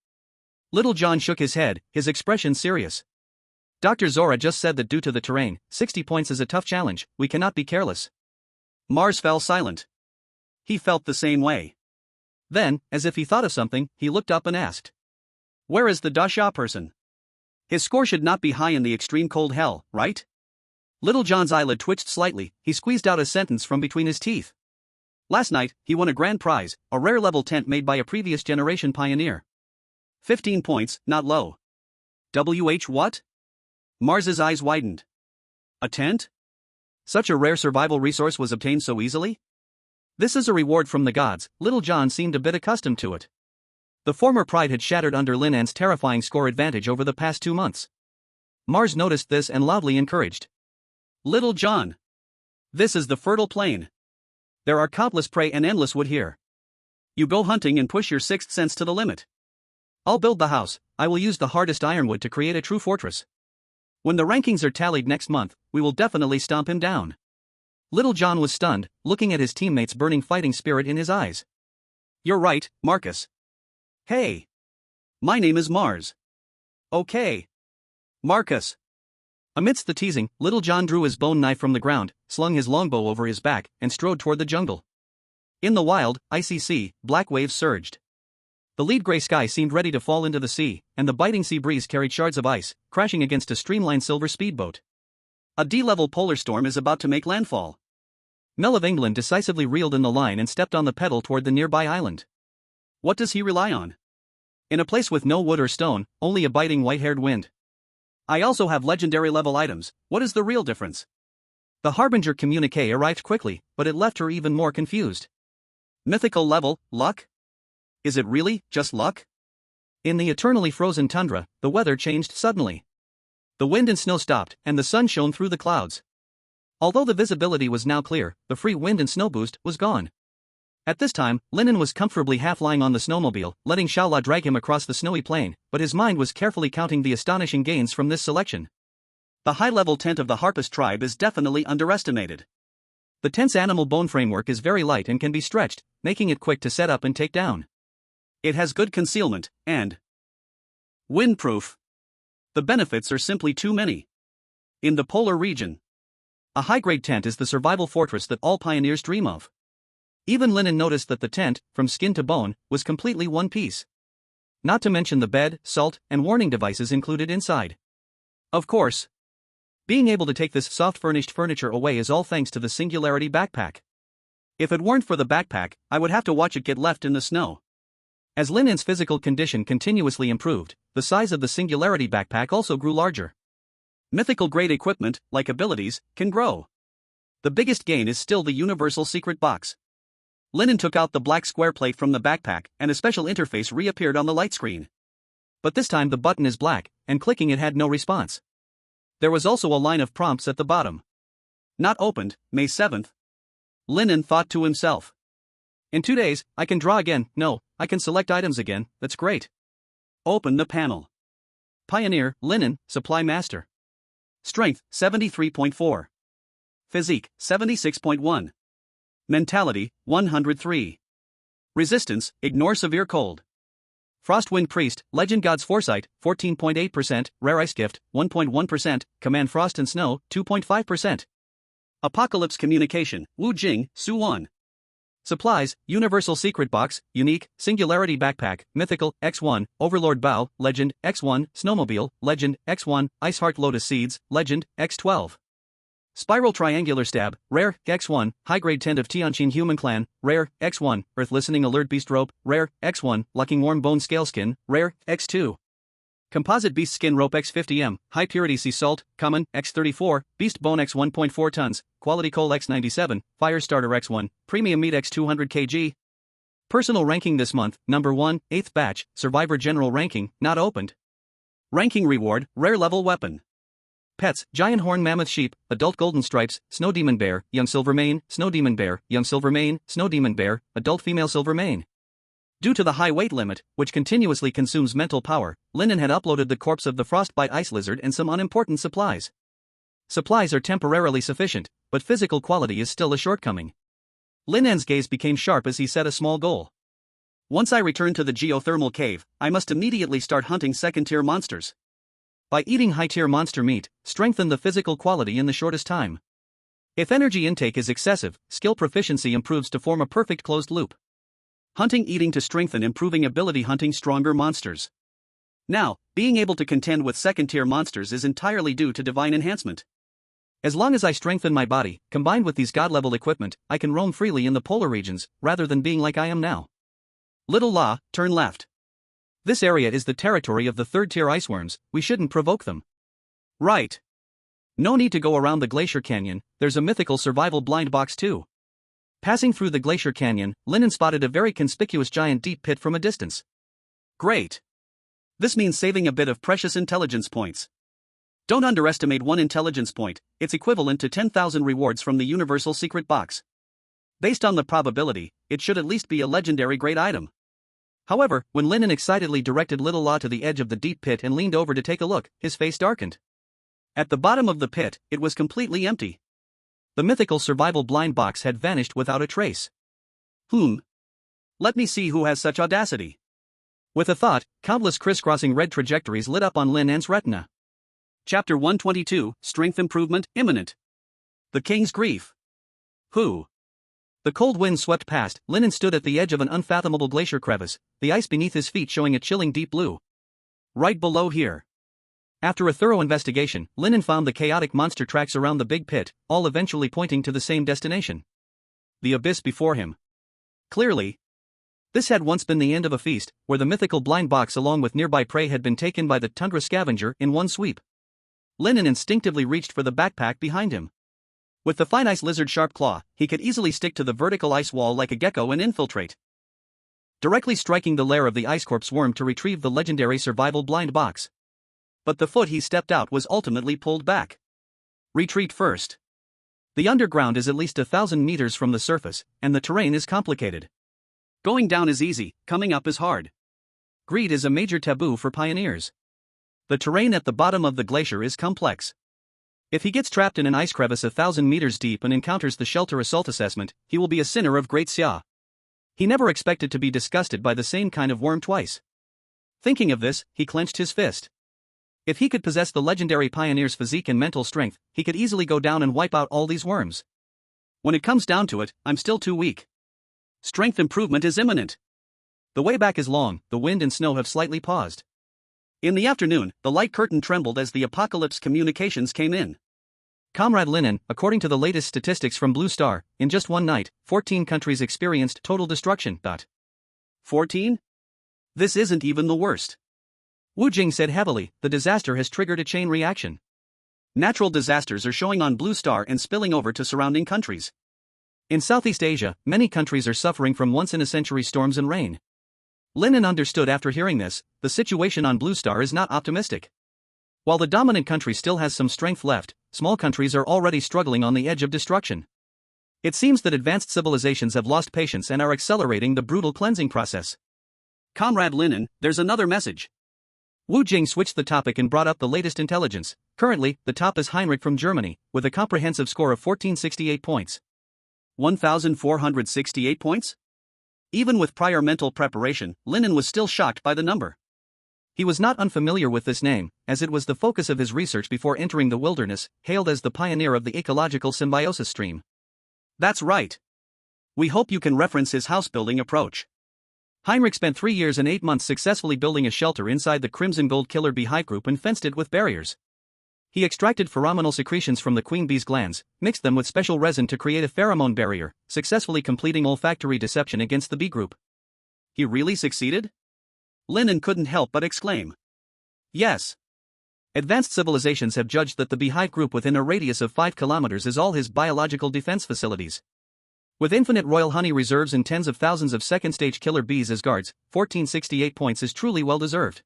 Little John shook his head, his expression serious. Dr. Zora just said that due to the terrain, 60 points is a tough challenge, we cannot be careless. Mars fell silent. He felt the same way. Then, as if he thought of something, he looked up and asked. Where is the Dasha person? His score should not be high in the extreme cold hell, right? Little John's eyelid twitched slightly, he squeezed out a sentence from between his teeth. Last night, he won a grand prize, a rare level tent made by a previous generation pioneer. 15 points, not low. WH what? Mars's eyes widened. A tent? Such a rare survival resource was obtained so easily? This is a reward from the gods. Little John seemed a bit accustomed to it. The former pride had shattered under Lin An's terrifying score advantage over the past 2 months. Mars noticed this and loudly encouraged. Little John. This is the fertile plain. There are countless prey and endless wood here. You go hunting and push your sixth sense to the limit. I'll build the house. I will use the hardest ironwood to create a true fortress. When the rankings are tallied next month, we will definitely stomp him down. Little John was stunned, looking at his teammates' burning fighting spirit in his eyes. You're right, Marcus. Hey. My name is Mars. Okay. Marcus. Amidst the teasing, Little John drew his bone knife from the ground, slung his longbow over his back, and strode toward the jungle. In the wild, icy sea, black waves surged. The lead gray sky seemed ready to fall into the sea, and the biting sea breeze carried shards of ice, crashing against a streamlined silver speedboat. A D-level polar storm is about to make landfall. Mel of England decisively reeled in the line and stepped on the pedal toward the nearby island. What does he rely on? In a place with no wood or stone, only a biting white-haired wind. I also have legendary level items. What is the real difference? The Harbinger communique arrived quickly, but it left her even more confused. Mythical level, luck? Is it really just luck? In the eternally frozen tundra, the weather changed suddenly. The wind and snow stopped, and the sun shone through the clouds. Although the visibility was now clear, the free wind and snow boost was gone. At this time, Lin An was comfortably half-lying on the snowmobile, letting Xiao La drag him across the snowy plain, but his mind was carefully counting the astonishing gains from this selection. The high-level tent of the Harpist tribe is definitely underestimated. The tense animal bone framework is very light and can be stretched, making it quick to set up and take down. It has good concealment, and windproof. The benefits are simply too many. In the polar region, a high-grade tent is the survival fortress that all pioneers dream of. Even Lin An noticed that the tent, from skin to bone, was completely one piece. Not to mention the bed, salt, and warning devices included inside. Of course, being able to take this soft furniture away is all thanks to the Singularity backpack. If it weren't for the backpack, I would have to watch it get left in the snow. As Lin An's physical condition continuously improved, the size of the Singularity backpack also grew larger. Mythical grade equipment, like abilities, can grow. The biggest gain is still the universal secret box. Lin An took out the black square plate from the backpack, and a special interface reappeared on the light screen. But this time the button is black, and clicking it had no response. There was also a line of prompts at the bottom. Not opened, May 7th. Lin An thought to himself. In 2 days, I can draw again. No, I can select items again. That's great. Open the panel. Pioneer, Lin An, Supply Master. Strength, 73.4. Physique, 76.1. Mentality, 103. Resistance, ignore severe cold. Frostwind Priest, Legend God's Foresight, 14.8%, Rare Ice Gift, 1.1%, Command Frost and Snow, 2.5%. Apocalypse Communication, Wu Jing, Su Wan. Supplies, Universal Secret Box, Unique, Singularity Backpack, Mythical, X1, Overlord Bow, Legend, X1, Snowmobile, Legend, X1, Iceheart Lotus Seeds, Legend, X12. Spiral Triangular Stab, Rare, X1, High-Grade Tent of Tianqin Human Clan, Rare, X1, Earth Listening Alert Beast Rope, Rare, X1, Lucking Warm Bone Scale Skin, Rare, X2. Composite Beast Skin Rope X50M, High Purity Sea Salt, Common, X34, Beast Bone X 1.4 tons, Quality Coal X97, Fire Starter X1, Premium Meat X 200 kg. Personal ranking this month, number 1, 8th batch, Survivor General Ranking, not opened. Ranking reward, Rare Level Weapon. Pets, Giant Horn Mammoth Sheep, Adult Golden Stripes, Snow Demon Bear, Young Silver Mane, Snow Demon Bear, Young Silver Mane, Snow Demon Bear, Adult Female Silver Mane. Due to the high weight limit, which continuously consumes mental power, Lin An had uploaded the corpse of the frostbite ice lizard and some unimportant supplies. Supplies are temporarily sufficient, but physical quality is still a shortcoming. Lin An's gaze became sharp as he set a small goal. Once I return to the geothermal cave, I must immediately start hunting second-tier monsters. By eating high-tier monster meat, strengthen the physical quality in the shortest time. If energy intake is excessive, skill proficiency improves to form a perfect closed loop. Hunting eating to strengthen improving ability hunting stronger monsters. Now, being able to contend with second-tier monsters is entirely due to divine enhancement. As long as I strengthen my body, combined with these god-level equipment, I can roam freely in the polar regions, rather than being like I am now. Little La, turn left. This area is the territory of the third-tier iceworms, we shouldn't provoke them. Right. No need to go around the Glacier Canyon, there's a mythical survival blind box too. Passing through the Glacier Canyon, Lin An spotted a very conspicuous giant deep pit from a distance. Great. This means saving a bit of precious intelligence points. Don't underestimate 1 intelligence point, it's equivalent to 10,000 rewards from the Universal Secret Box. Based on the probability, it should at least be a legendary great item. However, when Lin An excitedly directed Little La to the edge of the deep pit and leaned over to take a look, his face darkened. At the bottom of the pit, it was completely empty. The mythical survival blind box had vanished without a trace. Let me see who has such audacity. With a thought, countless crisscrossing red trajectories lit up on Lin An's retina. Chapter 122, Strength Improvement, Imminent. The King's Grief. Who? The cold wind swept past, Lin An stood at the edge of an unfathomable glacier crevice, the ice beneath his feet showing a chilling deep blue. Right below here. After a thorough investigation, Lin An found the chaotic monster tracks around the big pit, all eventually pointing to the same destination. The abyss before him. Clearly, this had once been the end of a feast, where the mythical blind box along with nearby prey had been taken by the tundra scavenger in one sweep. Lin An instinctively reached for the backpack behind him. With the fine ice lizard's sharp claw, he could easily stick to the vertical ice wall like a gecko and infiltrate, directly striking the lair of the ice corpse worm to retrieve the legendary survival blind box. But the foot he stepped out was ultimately pulled back. Retreat first. The underground is at least 1,000 meters from the surface, and the terrain is complicated. Going down is easy, coming up is hard. Greed is a major taboo for pioneers. The terrain at the bottom of the glacier is complex. If he gets trapped in an ice crevice 1,000 meters deep and encounters the shelter assault assessment, he will be a sinner of Great Xia. He never expected to be disgusted by the same kind of worm twice. Thinking of this, he clenched his fist. If he could possess the legendary pioneer's physique and mental strength, he could easily go down and wipe out all these worms. When it comes down to it, I'm still too weak. Strength improvement is imminent. The way back is long, the wind and snow have slightly paused. In the afternoon, the light curtain trembled as the apocalypse communications came in. Comrade Lin An, according to the latest statistics from Blue Star, in just one night, 14 countries experienced total destruction. 14? This isn't even the worst. Wu Jing said heavily, the disaster has triggered a chain reaction. Natural disasters are showing on Blue Star and spilling over to surrounding countries. In Southeast Asia, many countries are suffering from once-in-a-century storms and rain. Lin An understood after hearing this, the situation on Blue Star is not optimistic. While the dominant country still has some strength left, small countries are already struggling on the edge of destruction. It seems that advanced civilizations have lost patience and are accelerating the brutal cleansing process. Comrade Lin An, there's another message. Wu Jing switched the topic and brought up the latest intelligence. Currently, the top is Heinrich from Germany, with a comprehensive score of 1468 points. 1,468 points? Even with prior mental preparation, Lin An was still shocked by the number. He was not unfamiliar with this name, as it was the focus of his research before entering the wilderness, hailed as the pioneer of the ecological symbiosis stream. That's right. We hope you can reference his house-building approach. Heinrich spent 3 years and 8 months successfully building a shelter inside the Crimson Gold Killer beehive group and fenced it with barriers. He extracted pheromonal secretions from the queen bee's glands, mixed them with special resin to create a pheromone barrier, successfully completing olfactory deception against the bee group. He really succeeded? Lin An couldn't help but exclaim. Yes. Advanced civilizations have judged that the beehive group within a radius of 5 kilometers is all his biological defense facilities. With infinite royal honey reserves and tens of thousands of second-stage killer bees as guards, 1468 points is truly well-deserved.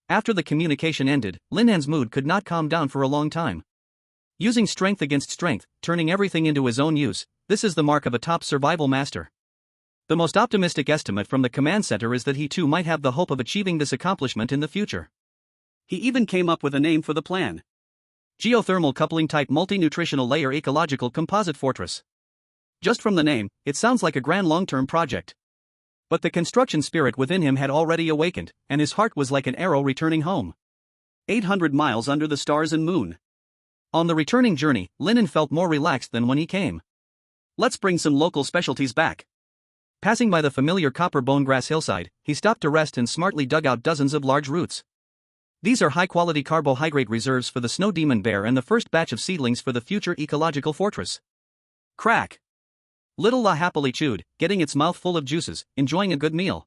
After the communication ended, Lin An's mood could not calm down for a long time. Using strength against strength, turning everything into his own use, this is the mark of a top survival master. The most optimistic estimate from the command center is that he too might have the hope of achieving this accomplishment in the future. He even came up with a name for the plan. Geothermal Coupling Type Multi-Nutritional Layer Ecological Composite Fortress. Just from the name, it sounds like a grand long-term project. But the construction spirit within him had already awakened, and his heart was like an arrow returning home. 800 miles under the stars and moon. On the returning journey, Lin An felt more relaxed than when he came. Let's bring some local specialties back. Passing by the familiar copper bone grass hillside, he stopped to rest and smartly dug out dozens of large roots. These are high-quality carbohydrate reserves for the snow demon bear and the first batch of seedlings for the future ecological fortress. Crack! Little La happily chewed, getting its mouth full of juices, enjoying a good meal.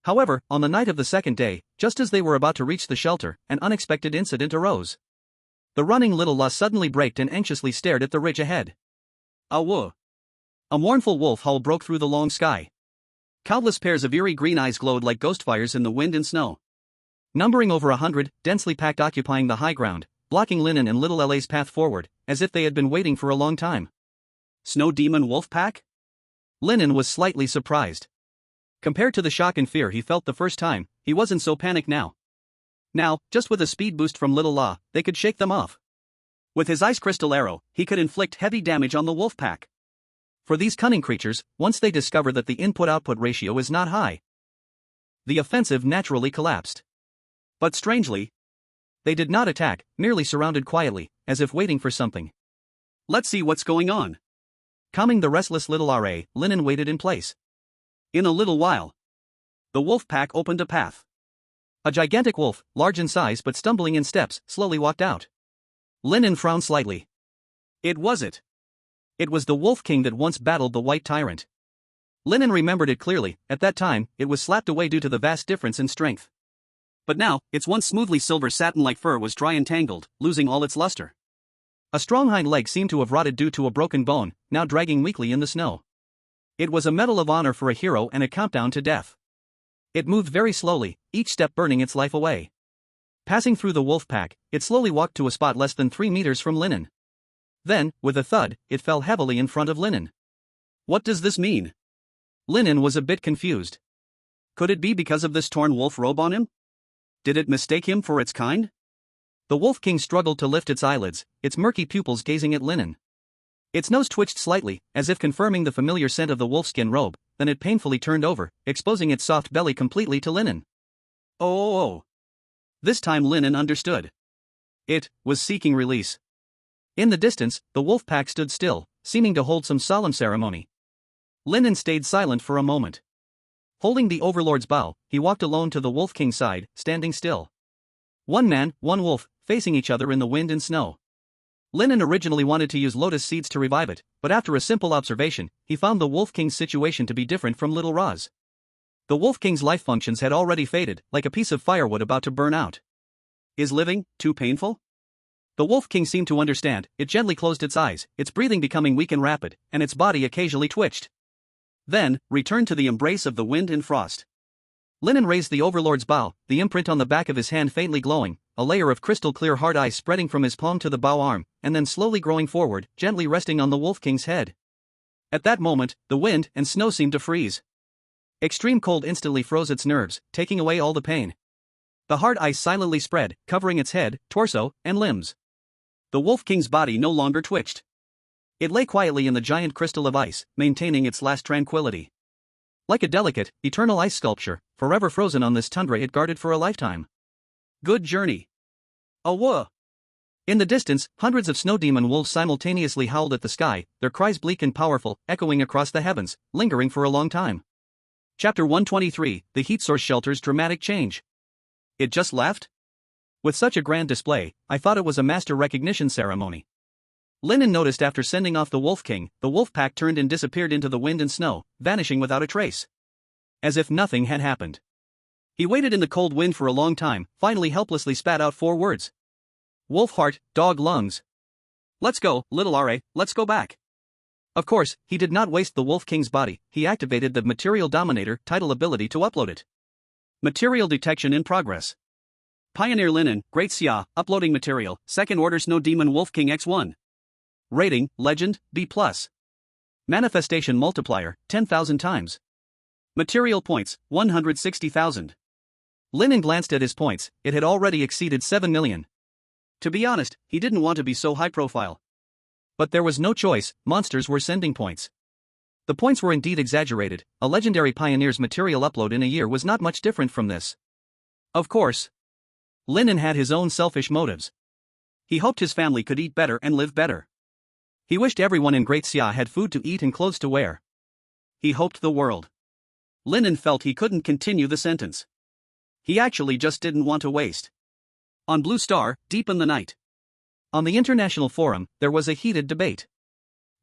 However, on the night of the second day, just as they were about to reach the shelter, an unexpected incident arose. The running Little La suddenly braked and anxiously stared at the ridge ahead. Awoo! A mournful wolf howl broke through the long sky. Countless pairs of eerie green eyes glowed like ghost fires in the wind and snow. Numbering over 100, densely packed occupying the high ground, blocking Lin An and Little La's path forward, as if they had been waiting for a long time. Snow Demon Wolf Pack? Lin An was slightly surprised. Compared to the shock and fear he felt the first time, he wasn't so panicked now. Now, just with a speed boost from Little La, they could shake them off. With his ice crystal arrow, he could inflict heavy damage on the wolf pack. For these cunning creatures, once they discover that the input-output ratio is not high, the offensive naturally collapsed. But strangely, they did not attack, merely surrounded quietly, as if waiting for something. Let's see what's going on. Calming the restless Little La, Lin An waited in place. In a little while, the wolf pack opened a path. A gigantic wolf, large in size but stumbling in steps, slowly walked out. Lin An frowned slightly. It was it. It was the Wolf King that once battled the White Tyrant. Lin An remembered it clearly. At that time, it was slapped away due to the vast difference in strength. But now, its once smoothly silver satin-like fur was dry and tangled, losing all its luster. A strong hind leg seemed to have rotted due to a broken bone, now dragging weakly in the snow. It was a medal of honor for a hero and a countdown to death. It moved very slowly, each step burning its life away. Passing through the wolf pack, it slowly walked to a spot less than 3 meters from Lin An. Then, with a thud, it fell heavily in front of Lin An. What does this mean? Lin An was a bit confused. Could it be because of this torn wolf robe on him? Did it mistake him for its kind? The Wolf King struggled to lift its eyelids, its murky pupils gazing at Lin An. Its nose twitched slightly, as if confirming the familiar scent of the wolfskin robe, then it painfully turned over, exposing its soft belly completely to Lin An. Oh. This time Lin An understood. It was seeking release. In the distance, the wolf pack stood still, seeming to hold some solemn ceremony. Lin An stayed silent for a moment. Holding the overlord's bow, he walked alone to the Wolf King's side, standing still. One man, one wolf, facing each other in the wind and snow. Lin An originally wanted to use lotus seeds to revive it, but after a simple observation, he found the Wolf King's situation to be different from Little Ra's. The Wolf King's life functions had already faded, like a piece of firewood about to burn out. Is living too painful? The Wolf King seemed to understand. It gently closed its eyes, its breathing becoming weak and rapid, and its body occasionally twitched. Then, returned to the embrace of the wind and frost. Lin An raised the overlord's bow, the imprint on the back of his hand faintly glowing, a layer of crystal-clear hard ice spreading from his palm to the bow arm, and then slowly growing forward, gently resting on the Wolf King's head. At that moment, the wind and snow seemed to freeze. Extreme cold instantly froze its nerves, taking away all the pain. The hard ice silently spread, covering its head, torso, and limbs. The Wolf King's body no longer twitched. It lay quietly in the giant crystal of ice, maintaining its last tranquility. Like a delicate, eternal ice sculpture, forever frozen on this tundra it guarded for a lifetime. Good journey. Awah! In the distance, hundreds of snow demon wolves simultaneously howled at the sky, their cries bleak and powerful, echoing across the heavens, lingering for a long time. Chapter 123, The Heat Source Shelter's Dramatic Change. It just left? With such a grand display, I thought it was a master recognition ceremony. Lin An noticed after sending off the Wolf King, the wolf pack turned and disappeared into the wind and snow, vanishing without a trace. As if nothing had happened. He waited in the cold wind for a long time, finally helplessly spat out 4 words. Wolf heart, dog lungs. Let's go, little Ra, let's go back. Of course, he did not waste the Wolf King's body, he activated the Material Dominator title ability to upload it. Material detection in progress. Pioneer Lin An, Great Xia, uploading material, 2nd Order Snow Demon Wolf King X1. Rating, Legend, B+. Manifestation multiplier, 10,000 times. Material points, 160,000. Lin An glanced at his points, it had already exceeded 7 million. To be honest, he didn't want to be so high profile. But there was no choice, monsters were sending points. The points were indeed exaggerated, a legendary pioneer's material upload in a year was not much different from this. Of course. Lin An had his own selfish motives. He hoped his family could eat better and live better. He wished everyone in Great Xia had food to eat and clothes to wear. He hoped the world. Lin An felt he couldn't continue the sentence. He actually just didn't want to waste. On Blue Star, deep in the night. On the international forum, there was a heated debate.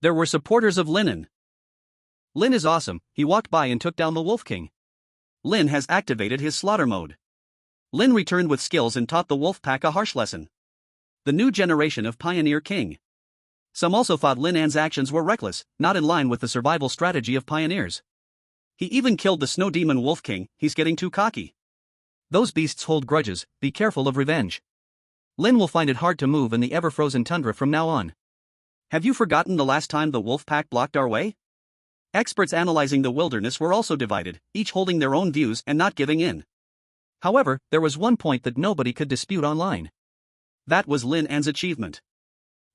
There were supporters of Lin An. Lin is awesome, he walked by and took down the Wolf King. Lin has activated his slaughter mode. Lin returned with skills and taught the wolf pack a harsh lesson. The new generation of Pioneer King. Some also thought Lin An's actions were reckless, not in line with the survival strategy of pioneers. He even killed the Snow Demon Wolf King, he's getting too cocky. Those beasts hold grudges, be careful of revenge. Lin will find it hard to move in the ever-frozen tundra from now on. Have you forgotten the last time the wolf pack blocked our way? Experts analyzing the wilderness were also divided, each holding their own views and not giving in. However, there was one point that nobody could dispute online. That was Lin An's achievement.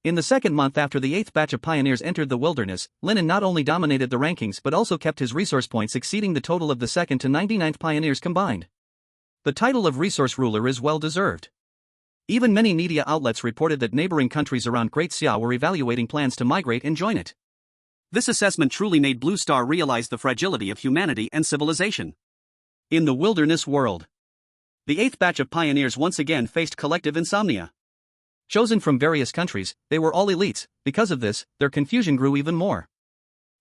In the 2nd month after the 8th batch of pioneers entered the wilderness, Lin An not only dominated the rankings but also kept his resource points exceeding the total of the 2nd to 99th pioneers combined. The title of resource ruler is well deserved. Even many media outlets reported that neighboring countries around Great Xia were evaluating plans to migrate and join it. This assessment truly made Blue Star realize the fragility of humanity and civilization. In the wilderness world, the 8th batch of pioneers once again faced collective insomnia. Chosen from various countries, they were all elites. Because of this, their confusion grew even more.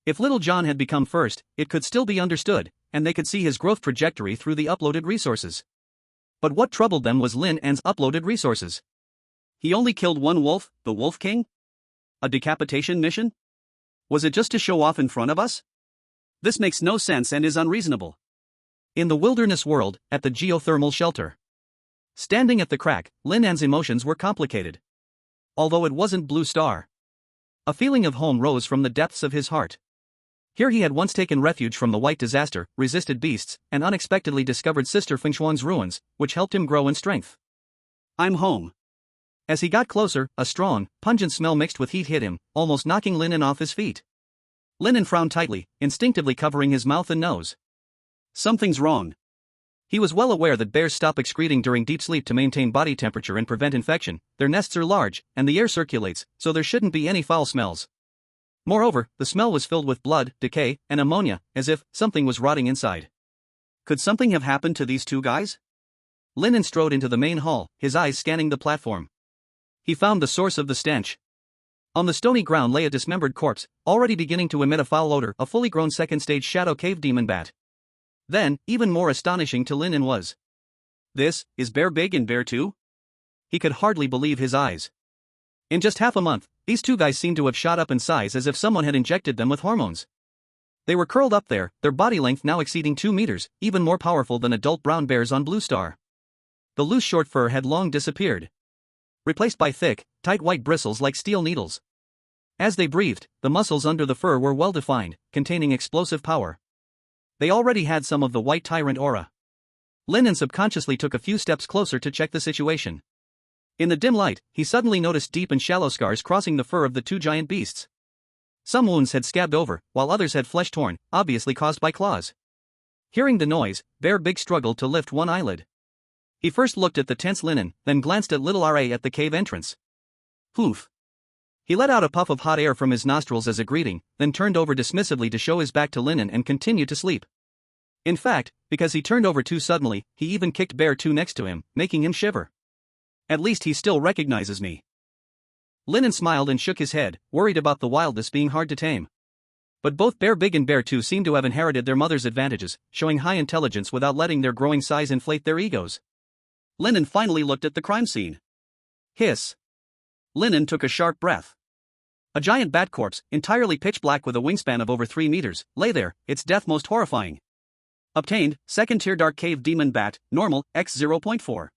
If Little John had become first, it could still be understood, and they could see his growth trajectory through the uploaded resources. But what troubled them was Lin An's uploaded resources. He only killed one wolf, the Wolf King? A decapitation mission? Was it just to show off in front of us? This makes no sense and is unreasonable. In the wilderness world, at the geothermal shelter. Standing at the crack, Lin An's emotions were complicated. Although it wasn't Blue Star. A feeling of home rose from the depths of his heart. Here he had once taken refuge from the White Disaster, resisted beasts, and unexpectedly discovered Sister Fengshuang's ruins, which helped him grow in strength. I'm home. As he got closer, a strong, pungent smell mixed with heat hit him, almost knocking Lin An off his feet. Lin An frowned tightly, instinctively covering his mouth and nose. Something's wrong. He was well aware that bears stop excreting during deep sleep to maintain body temperature and prevent infection. Their nests are large, and the air circulates, so there shouldn't be any foul smells. Moreover, the smell was filled with blood, decay, and ammonia, as if something was rotting inside. Could something have happened to these two guys? Lin An strode into the main hall, his eyes scanning the platform. He found the source of the stench. On the stony ground lay a dismembered corpse, already beginning to emit a foul odor, a fully grown second-stage shadow cave demon bat. Then, even more astonishing to Lin An was, this is Bear Big and Bear 2? He could hardly believe his eyes. In just half a month, these two guys seemed to have shot up in size as if someone had injected them with hormones. They were curled up there, their body length now exceeding 2 meters, even more powerful than adult brown bears on Blue Star. The loose short fur had long disappeared, replaced by thick, tight white bristles like steel needles. As they breathed, the muscles under the fur were well defined, containing explosive power. They already had some of the white tyrant aura. Lin An subconsciously took a few steps closer to check the situation. In the dim light, he suddenly noticed deep and shallow scars crossing the fur of the two giant beasts. Some wounds had scabbed over, while others had flesh torn, obviously caused by claws. Hearing the noise, Bear Big struggled to lift one eyelid. He first looked at the tense Lin An, then glanced at little Ra at the cave entrance. Poof. He let out a puff of hot air from his nostrils as a greeting, then turned over dismissively to show his back to Lin An and continued to sleep. In fact, because he turned over too suddenly, he even kicked Bear 2 next to him, making him shiver. At least he still recognizes me. Lin An smiled and shook his head, worried about the wildness being hard to tame. But both Bear Big and Bear 2 seemed to have inherited their mother's advantages, showing high intelligence without letting their growing size inflate their egos. Lin An finally looked at the crime scene. Hiss. Lin An took a sharp breath. A giant bat corpse, entirely pitch black with a wingspan of over 3 meters, lay there, its death most horrifying. Obtained, second-tier dark cave demon bat, normal, x 0.4.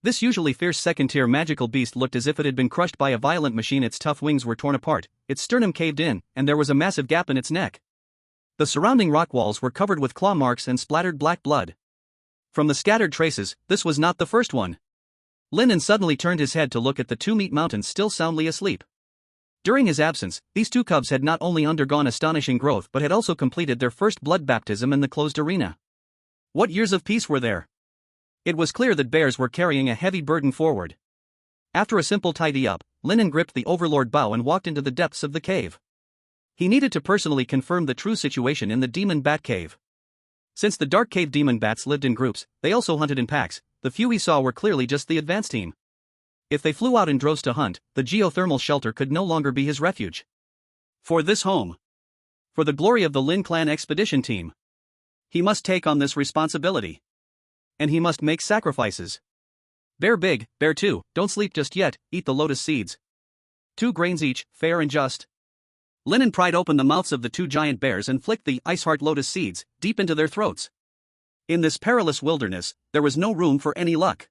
This usually fierce second-tier magical beast looked as if it had been crushed by a violent machine. Its tough wings were torn apart, its sternum caved in, and there was a massive gap in its neck. The surrounding rock walls were covered with claw marks and splattered black blood. From the scattered traces, this was not the first one. Lin An suddenly turned his head to look at the two meat mountains still soundly asleep. During his absence, these two cubs had not only undergone astonishing growth but had also completed their first blood baptism in the closed arena. What years of peace were there? It was clear that bears were carrying a heavy burden forward. After a simple tidy-up, Lin An gripped the overlord bow and walked into the depths of the cave. He needed to personally confirm the true situation in the demon bat cave. Since the dark cave demon bats lived in groups, they also hunted in packs. The few he saw were clearly just the advance team. If they flew out in droves to hunt, the geothermal shelter could no longer be his refuge. For this home. For the glory of the Lin clan expedition team. He must take on this responsibility. And he must make sacrifices. Bear Big, Bear 2, don't sleep just yet, eat the lotus seeds. 2 grains each, fair and just. Lin An pried open the mouths of the two giant bears and flicked the ice-heart lotus seeds deep into their throats. In this perilous wilderness, there was no room for any luck.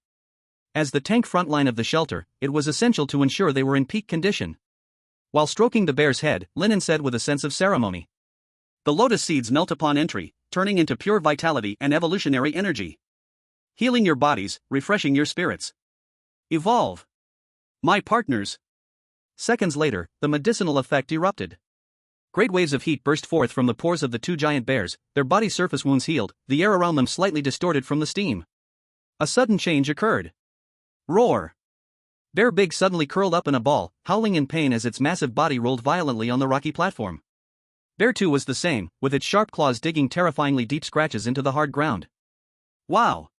As the tank front line of the shelter, it was essential to ensure they were in peak condition. While stroking the bear's head, Lin An said with a sense of ceremony. The lotus seeds melt upon entry, turning into pure vitality and evolutionary energy. Healing your bodies, refreshing your spirits. Evolve. My partners. Seconds later, the medicinal effect erupted. Great waves of heat burst forth from the pores of the two giant bears, their body surface wounds healed, the air around them slightly distorted from the steam. A sudden change occurred. Roar. Bear Big suddenly curled up in a ball, howling in pain as its massive body rolled violently on the rocky platform. Bear 2 was the same, with its sharp claws digging terrifyingly deep scratches into the hard ground. Wow.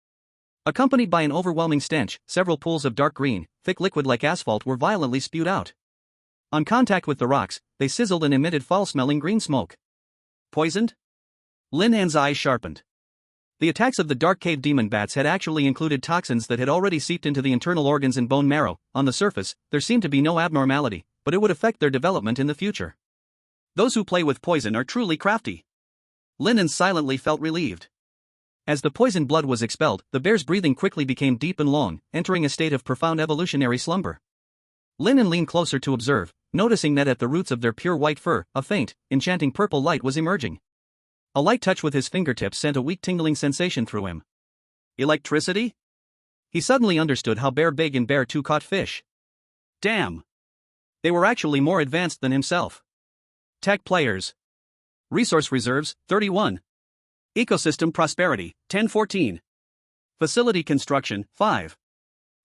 Accompanied by an overwhelming stench, several pools of dark green, thick liquid like asphalt were violently spewed out. On contact with the rocks, they sizzled and emitted foul-smelling green smoke. Poisoned? Lin An's eyes sharpened. The attacks of the dark cave demon bats had actually included toxins that had already seeped into the internal organs and bone marrow. On the surface, there seemed to be no abnormality, but it would affect their development in the future. Those who play with poison are truly crafty. Lin An silently felt relieved. As the poisoned blood was expelled, the bear's breathing quickly became deep and long, entering a state of profound evolutionary slumber. Lin An leaned closer to observe, noticing that at the roots of their pure white fur, a faint, enchanting purple light was emerging. A light touch with his fingertips sent a weak tingling sensation through him. Electricity? He suddenly understood how Bear Big and Bear 2 caught fish. Damn. They were actually more advanced than himself. Tech players. Resource reserves, 31. Ecosystem prosperity, 1014. Facility construction, 5.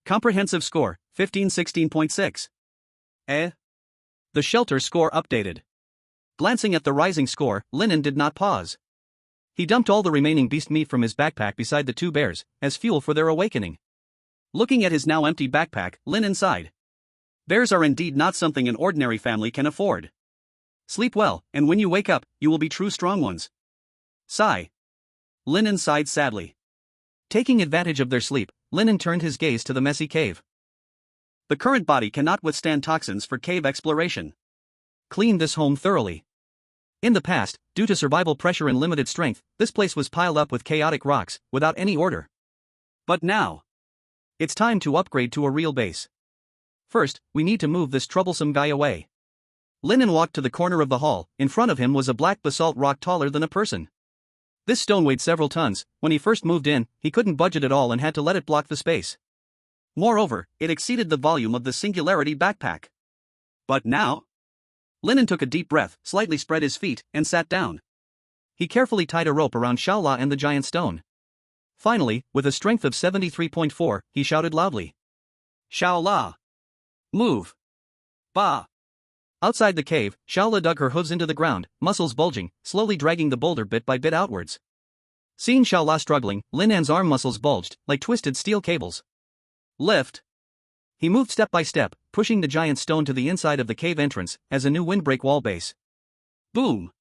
Comprehensive score, 1516.6. The shelter score updated. Glancing at the rising score, Lin An did not pause. He dumped all the remaining beast meat from his backpack beside the two bears, as fuel for their awakening. Looking at his now empty backpack, Lin An sighed. Bears are indeed not something an ordinary family can afford. Sleep well, and when you wake up, you will be true strong ones. Sigh. Lin An sighed sadly. Taking advantage of their sleep, Lin An turned his gaze to the messy cave. The current body cannot withstand toxins for cave exploration. Clean this home thoroughly. In the past, due to survival pressure and limited strength, this place was piled up with chaotic rocks, without any order. But now, it's time to upgrade to a real base. First, we need to move this troublesome guy away. Lin An walked to the corner of the hall. In front of him was a black basalt rock taller than a person. This stone weighed several tons. When he first moved in, he couldn't budge it at all and had to let it block the space. Moreover, it exceeded the volume of the Singularity backpack. But now? Lin An took a deep breath, slightly spread his feet, and sat down. He carefully tied a rope around Xiaola and the giant stone. Finally, with a strength of 73.4, he shouted loudly. Xiaola! Move! Bah! Outside the cave, Xiaola dug her hooves into the ground, muscles bulging, slowly dragging the boulder bit by bit outwards. Seeing Xiaola struggling, Lin An's arm muscles bulged, like twisted steel cables. Lift! He moved step by step, pushing the giant stone to the inside of the cave entrance, as a new windbreak wall base. Boom!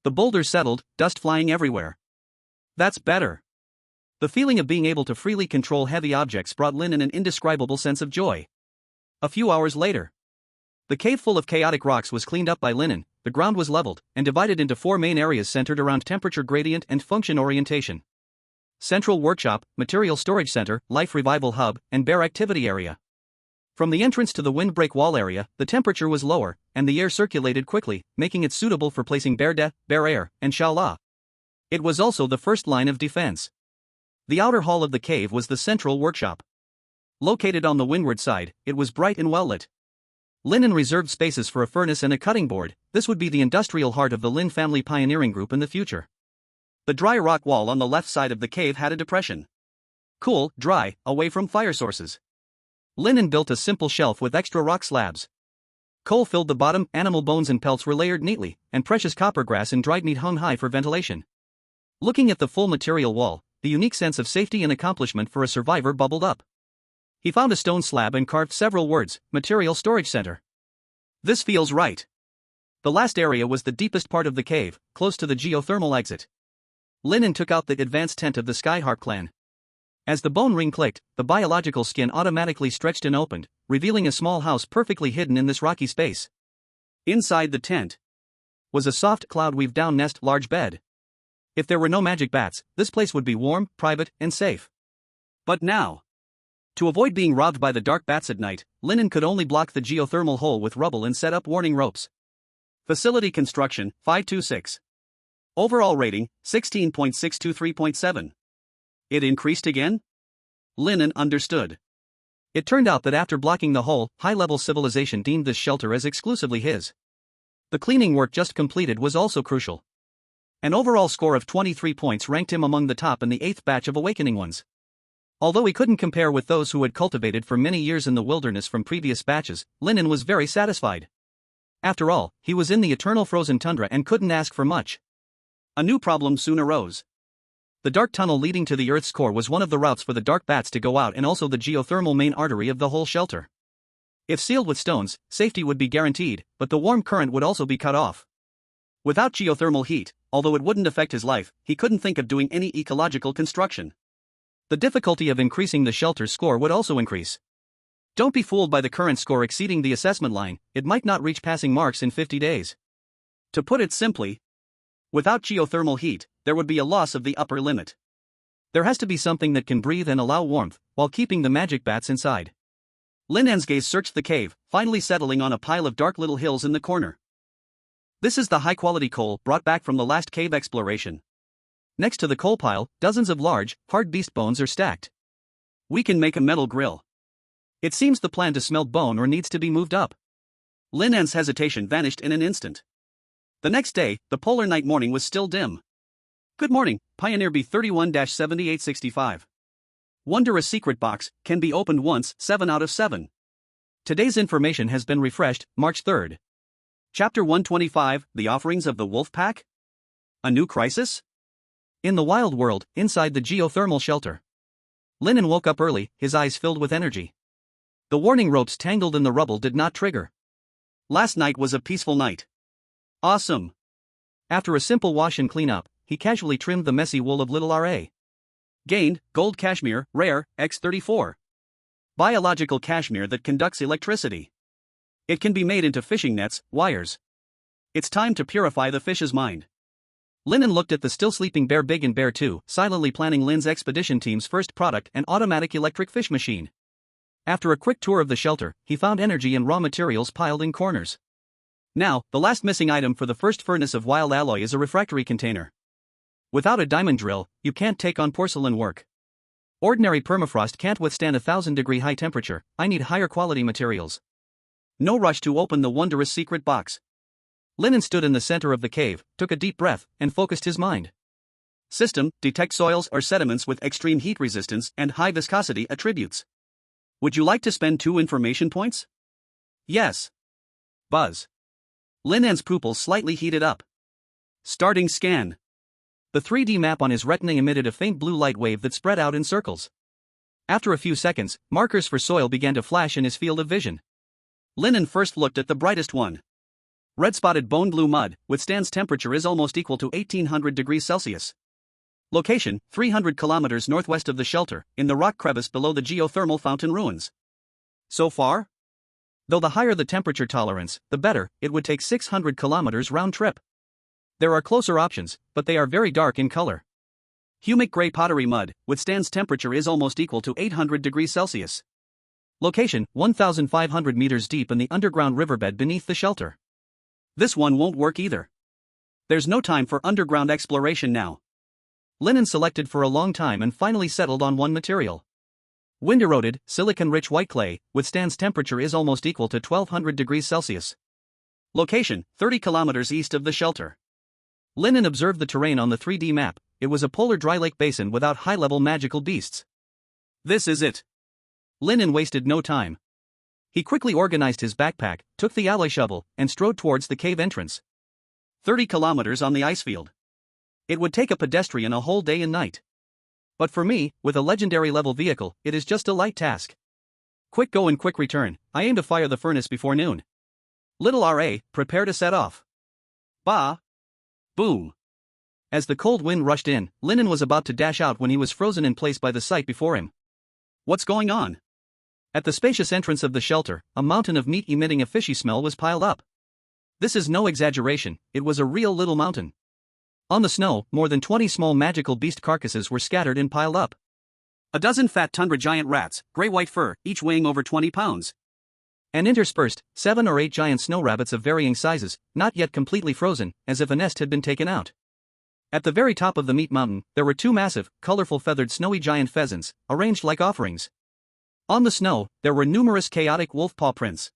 The boulders settled, dust flying everywhere. That's better. The feeling of being able to freely control heavy objects brought Lin An an indescribable sense of joy. A few hours later, the cave full of chaotic rocks was cleaned up by Lin An. The ground was leveled, and divided into 4 main areas centered around temperature gradient and function orientation. Central Workshop, Material Storage Center, Life Revival Hub, and Bear Activity Area. From the entrance to the windbreak wall area, the temperature was lower, and the air circulated quickly, making it suitable for placing Bear Death, Bear Air, and Xiaola. It was also the first line of defense. The outer hall of the cave was the Central Workshop. Located on the windward side, it was bright and well lit. Lin An reserved spaces for a furnace and a cutting board. This would be the industrial heart of the Lin family pioneering group in the future. The dry rock wall on the left side of the cave had a depression. Cool, dry, away from fire sources. Lin An built a simple shelf with extra rock slabs. Coal filled the bottom, animal bones and pelts were layered neatly, and precious copper grass and dried meat hung high for ventilation. Looking at the full material wall, the unique sense of safety and accomplishment for a survivor bubbled up. He found a stone slab and carved several words, Material Storage Center. This feels right. The last area was the deepest part of the cave, close to the geothermal exit. Lin An took out the advanced tent of the Skyharp clan. As the bone ring clicked, the biological skin automatically stretched and opened, revealing a small house perfectly hidden in this rocky space. Inside the tent was a soft cloud-weaved down nest large bed. If there were no magic bats, this place would be warm, private, and safe. But now, to avoid being robbed by the dark bats at night, Lin An could only block the geothermal hole with rubble and set up warning ropes. Facility construction, 526. Overall rating, 16.623.7. It increased again? Lin An understood. It turned out that after blocking the hole, high-level civilization deemed this shelter as exclusively his. The cleaning work just completed was also crucial. An overall score of 23 points ranked him among the top in the 8th batch of Awakening ones. Although he couldn't compare with those who had cultivated for many years in the wilderness from previous batches, Lin An was very satisfied. After all, he was in the eternal frozen tundra and couldn't ask for much. A new problem soon arose. The dark tunnel leading to the Earth's core was one of the routes for the dark bats to go out and also the geothermal main artery of the whole shelter. If sealed with stones, safety would be guaranteed, but the warm current would also be cut off. Without geothermal heat, although it wouldn't affect his life, he couldn't think of doing any ecological construction. The difficulty of increasing the shelter's score would also increase. Don't be fooled by the current score exceeding the assessment line, it might not reach passing marks in 50 days. To put it simply, without geothermal heat, there would be a loss of the upper limit. There has to be something that can breathe and allow warmth, while keeping the magic bats inside. Lin An's gaze searched the cave, finally settling on a pile of dark little hills in the corner. This is the high-quality coal brought back from the last cave exploration. Next to the coal pile, dozens of large, hard beast bones are stacked. We can make a metal grill. It seems the plant is smelled bone or needs to be moved up. Lin An's hesitation vanished in an instant. The next day, the polar night morning was still dim. Good morning, Pioneer B31-7865. Wondrous secret box, can be opened once, 7 out of 7. Today's information has been refreshed, March 3rd. Chapter 125, The Offerings of the Wolf Pack? A new crisis? In the wild world, inside the geothermal shelter. Lin An woke up early, his eyes filled with energy. The warning ropes tangled in the rubble did not trigger. Last night was a peaceful night. Awesome. After a simple wash and clean up, he casually trimmed the messy wool of little R.A. Gained, gold cashmere, rare, X34. Biological cashmere that conducts electricity. It can be made into fishing nets, wires. It's time to purify the fish's mind. Lin An looked at the still sleeping Bear Big and Bear 2, silently planning Lin's expedition team's first product, an automatic electric fish machine. After a quick tour of the shelter, he found energy and raw materials piled in corners. Now, the last missing item for the first furnace of wild alloy is a refractory container. Without a diamond drill, you can't take on porcelain work. Ordinary permafrost can't withstand 1,000-degree high temperature. I need higher quality materials. No rush to open the wondrous secret box. Lin An stood in the center of the cave, took a deep breath, and focused his mind. System, detect soils or sediments with extreme heat resistance and high viscosity attributes. Would you like to spend 2 information points? Yes. Buzz. Lin An's pupils slightly heated up. Starting scan. The 3D map on his retina emitted a faint blue light wave that spread out in circles. After a few seconds, markers for soil began to flash in his field of vision. Lin An first looked at the brightest one. Red-spotted bone blue mud, withstands temperature is almost equal to 1800 degrees Celsius. Location, 300 kilometers northwest of the shelter, in the rock crevice below the geothermal fountain ruins. So far? Though the higher the temperature tolerance, the better, it would take 600 kilometers round trip. There are closer options, but they are very dark in color. Humic gray pottery mud, withstands temperature is almost equal to 800 degrees Celsius. Location, 1,500 meters deep in the underground riverbed beneath the shelter. This one won't work either. There's no time for underground exploration now. Lin An selected for a long time and finally settled on one material. Wind-eroded, silicon-rich white clay, withstands temperature is almost equal to 1,200 degrees Celsius. Location, 30 kilometers east of the shelter. Lin An observed the terrain on the 3D map. It was a polar dry lake basin without high-level magical beasts. This is it. Lin An wasted no time. He quickly organized his backpack, took the alloy shovel, and strode towards the cave entrance. 30 kilometers on the ice field. It would take a pedestrian a whole day and night. But for me, with a legendary level vehicle, it is just a light task. Quick go and quick return. I aim to fire the furnace before noon. Little R.A., prepare to set off. Bah! Boom! As the cold wind rushed in, Lin An was about to dash out when he was frozen in place by the sight before him. What's going on? At the spacious entrance of the shelter, a mountain of meat emitting a fishy smell was piled up. This is no exaggeration, it was a real little mountain. On the snow, more than 20 small magical beast carcasses were scattered and piled up. A dozen fat tundra giant rats, gray-white fur, each weighing over 20 pounds. And interspersed, 7 or 8 giant snow rabbits of varying sizes, not yet completely frozen, as if a nest had been taken out. At the very top of the meat mountain, there were 2 massive, colorful feathered snowy giant pheasants, arranged like offerings. On the snow, there were numerous chaotic wolf paw prints.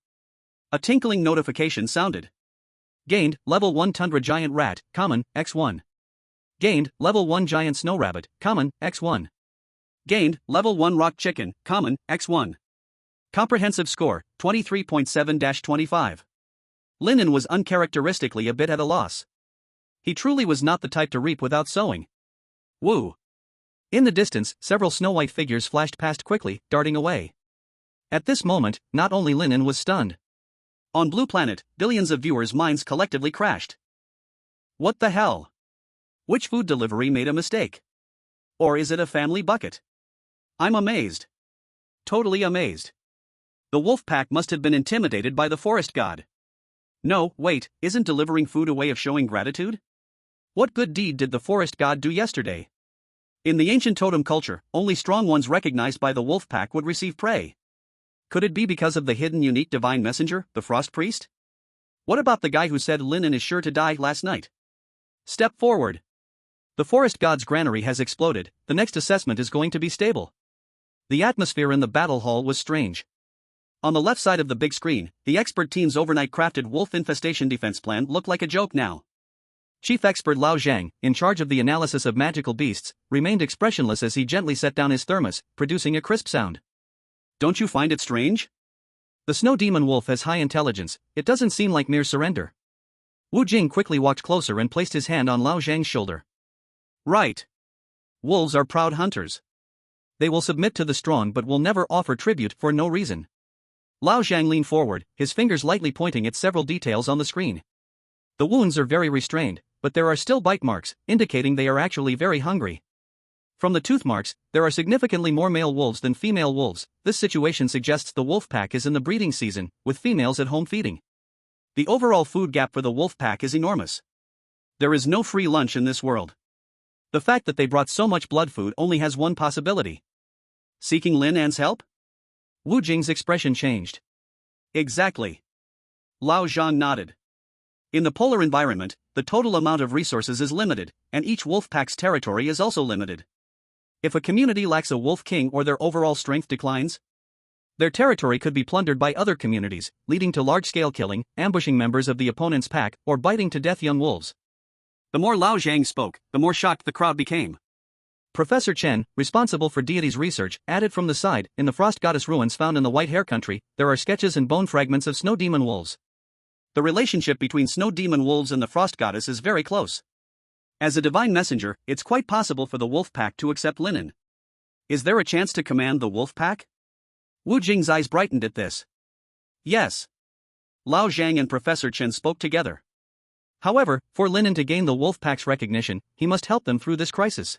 A tinkling notification sounded. Gained, level 1 tundra giant rat, common, X1. Gained, level 1 giant snow rabbit, common, X1. Gained, level 1 rock chicken, common, X1. Comprehensive score, 23.7-25. Lin An was uncharacteristically a bit at a loss. He truly was not the type to reap without sowing. Woo! In the distance, several snow-white figures flashed past quickly, darting away. At this moment, not only Lin An was stunned. On Blue Planet, billions of viewers' minds collectively crashed. What the hell? Which food delivery made a mistake? Or is it a family bucket? I'm amazed. Totally amazed. The wolf pack must have been intimidated by the forest god. No, wait, isn't delivering food a way of showing gratitude? What good deed did the forest god do yesterday? In the ancient totem culture, only strong ones recognized by the wolf pack would receive prey. Could it be because of the hidden unique divine messenger, the frost priest? What about the guy who said Lin An is sure to die last night? Step forward. The forest god's granary has exploded, the next assessment is going to be stable. The atmosphere in the battle hall was strange. On the left side of the big screen, the expert team's overnight crafted wolf infestation defense plan looked like a joke now. Chief expert Lao Zhang, in charge of the analysis of magical beasts, remained expressionless as he gently set down his thermos, producing a crisp sound. Don't you find it strange? The snow demon wolf has high intelligence, it doesn't seem like mere surrender. Wu Jing quickly walked closer and placed his hand on Lao Zhang's shoulder. Right. Wolves are proud hunters. They will submit to the strong but will never offer tribute for no reason. Lao Zhang leaned forward, his fingers lightly pointing at several details on the screen. The wounds are very restrained, but there are still bite marks, indicating they are actually very hungry. From the tooth marks, there are significantly more male wolves than female wolves. This situation suggests the wolf pack is in the breeding season, with females at home feeding. The overall food gap for the wolf pack is enormous. There is no free lunch in this world. The fact that they brought so much blood food only has one possibility. Seeking Lin An's help? Wu Jing's expression changed. Exactly. Lao Zhang nodded. In the polar environment, the total amount of resources is limited, and each wolf pack's territory is also limited. If a community lacks a wolf king or their overall strength declines, their territory could be plundered by other communities, leading to large-scale killing, ambushing members of the opponent's pack, or biting to death young wolves. The more Lao Zhang spoke, the more shocked the crowd became. Professor Chen, responsible for deities research, added from the side, in the frost goddess ruins found in the White Hair Country, there are sketches and bone fragments of snow demon wolves. The relationship between snow demon wolves and the frost goddess is very close. As a divine messenger, it's quite possible for the wolf pack to accept Lin An. Is there a chance to command the wolf pack? Wu Jing's eyes brightened at this. Yes. Lao Zhang and Professor Chen spoke together. However, for Lin An to gain the wolf pack's recognition, he must help them through this crisis.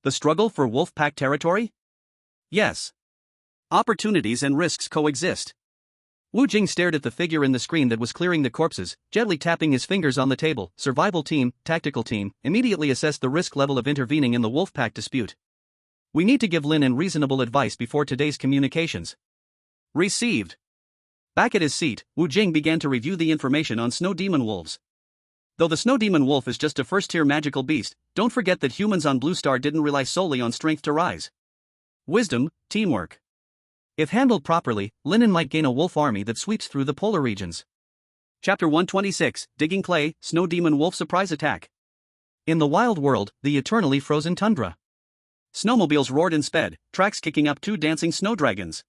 The struggle for wolf pack territory? Yes. Opportunities and risks coexist. Wu Jing stared at the figure in the screen that was clearing the corpses, gently tapping his fingers on the table. Survival team, tactical team, immediately assess the risk level of intervening in the wolf pack dispute. We need to give Lin An reasonable advice before today's communications. Received. Back at his seat, Wu Jing began to review the information on snow demon wolves. Though the snow demon wolf is just a first-tier magical beast, don't forget that humans on Blue Star didn't rely solely on strength to rise. Wisdom, teamwork. If handled properly, Lin An might gain a wolf army that sweeps through the polar regions. Chapter 126, Digging Clay, Snow Demon Wolf Surprise Attack. In the wild world, the eternally frozen tundra. Snowmobiles roared and sped, tracks kicking up 2 dancing snow dragons.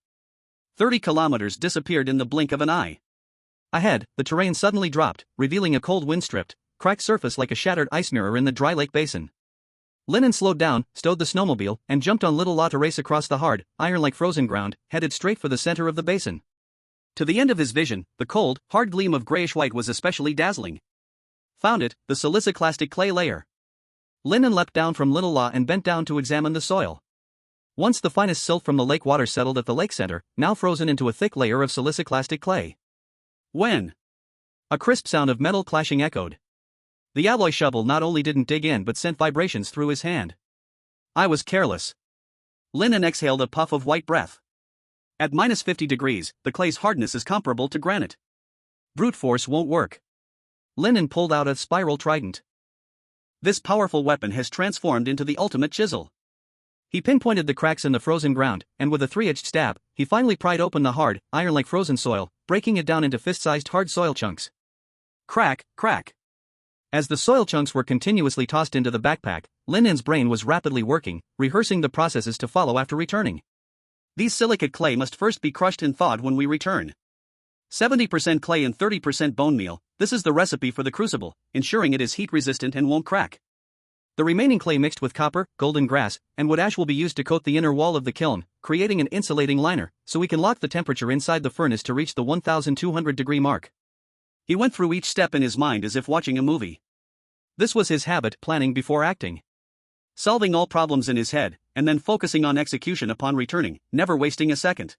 30 kilometers disappeared in the blink of an eye. Ahead, the terrain suddenly dropped, revealing a cold wind-stripped, cracked surface like a shattered ice mirror in the dry lake basin. Lin An slowed down, stowed the snowmobile, and jumped on Little La to race across the hard, iron-like frozen ground, headed straight for the center of the basin. To the end of his vision, the cold, hard gleam of grayish-white was especially dazzling. Found it, the siliciclastic clay layer. Lin An leapt down from Little La and bent down to examine the soil. Once the finest silt from the lake water settled at the lake center, now frozen into a thick layer of siliciclastic clay. When? A crisp sound of metal clashing echoed. The alloy shovel not only didn't dig in but sent vibrations through his hand. I was careless. Lin An exhaled a puff of white breath. At minus 50 degrees, the clay's hardness is comparable to granite. Brute force won't work. Lin An pulled out a spiral trident. This powerful weapon has transformed into the ultimate chisel. He pinpointed the cracks in the frozen ground, and with a 3-edged stab, he finally pried open the hard, iron-like frozen soil, breaking it down into fist-sized hard soil chunks. Crack, crack. As the soil chunks were continuously tossed into the backpack, Lin An's brain was rapidly working, rehearsing the processes to follow after returning. These silicate clay must first be crushed and thawed when we return. 70% clay and 30% bone meal, this is the recipe for the crucible, ensuring it is heat-resistant and won't crack. The remaining clay mixed with copper, golden grass, and wood ash will be used to coat the inner wall of the kiln, creating an insulating liner, so we can lock the temperature inside the furnace to reach the 1200-degree mark. He went through each step in his mind as if watching a movie. This was his habit, planning before acting. Solving all problems in his head, and then focusing on execution upon returning, never wasting a second.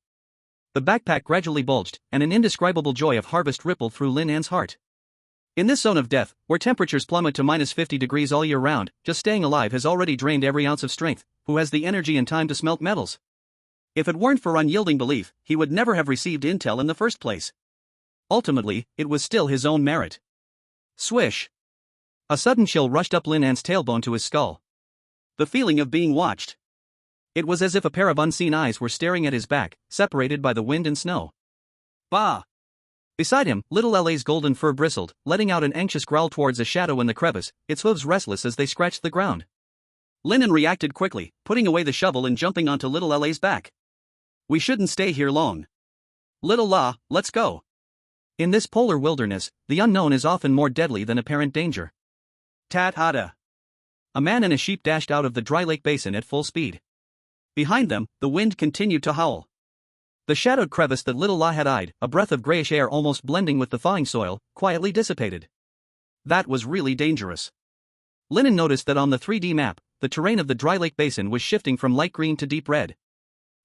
The backpack gradually bulged, and an indescribable joy of harvest rippled through Lin An's heart. In this zone of death, where temperatures plummet to minus 50 degrees all year round, just staying alive has already drained every ounce of strength. Who has the energy and time to smelt metals? If it weren't for unyielding belief, he would never have received intel in the first place. Ultimately, it was still his own merit. Swish! A sudden chill rushed up Lin An's tailbone to his skull. The feeling of being watched. It was as if a pair of unseen eyes were staring at his back, separated by the wind and snow. Bah! Beside him, little La's golden fur bristled, letting out an anxious growl towards a shadow in the crevice, its hooves restless as they scratched the ground. Lin An reacted quickly, putting away the shovel and jumping onto little La's back. We shouldn't stay here long. Little La, let's go. In this polar wilderness, the unknown is often more deadly than apparent danger. Tat-hata. A man and a sheep dashed out of the dry lake basin at full speed. Behind them, the wind continued to howl. The shadowed crevice that little La had eyed, a breath of grayish air almost blending with the thawing soil, quietly dissipated. That was really dangerous. Lin An noticed that on the 3D map, the terrain of the dry lake basin was shifting from light green to deep red.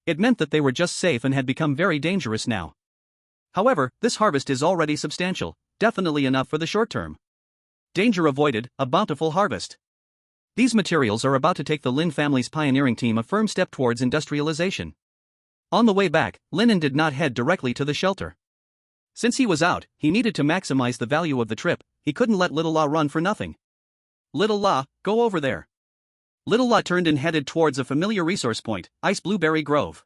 It meant that they were just safe and had become very dangerous now. However, this harvest is already substantial, definitely enough for the short term. Danger avoided, a bountiful harvest. These materials are about to take the Lin family's pioneering team a firm step towards industrialization. On the way back, Lin An did not head directly to the shelter. Since he was out, he needed to maximize the value of the trip. He couldn't let little La run for nothing. Little La, go over there. Little La turned and headed towards a familiar resource point, Ice Blueberry Grove.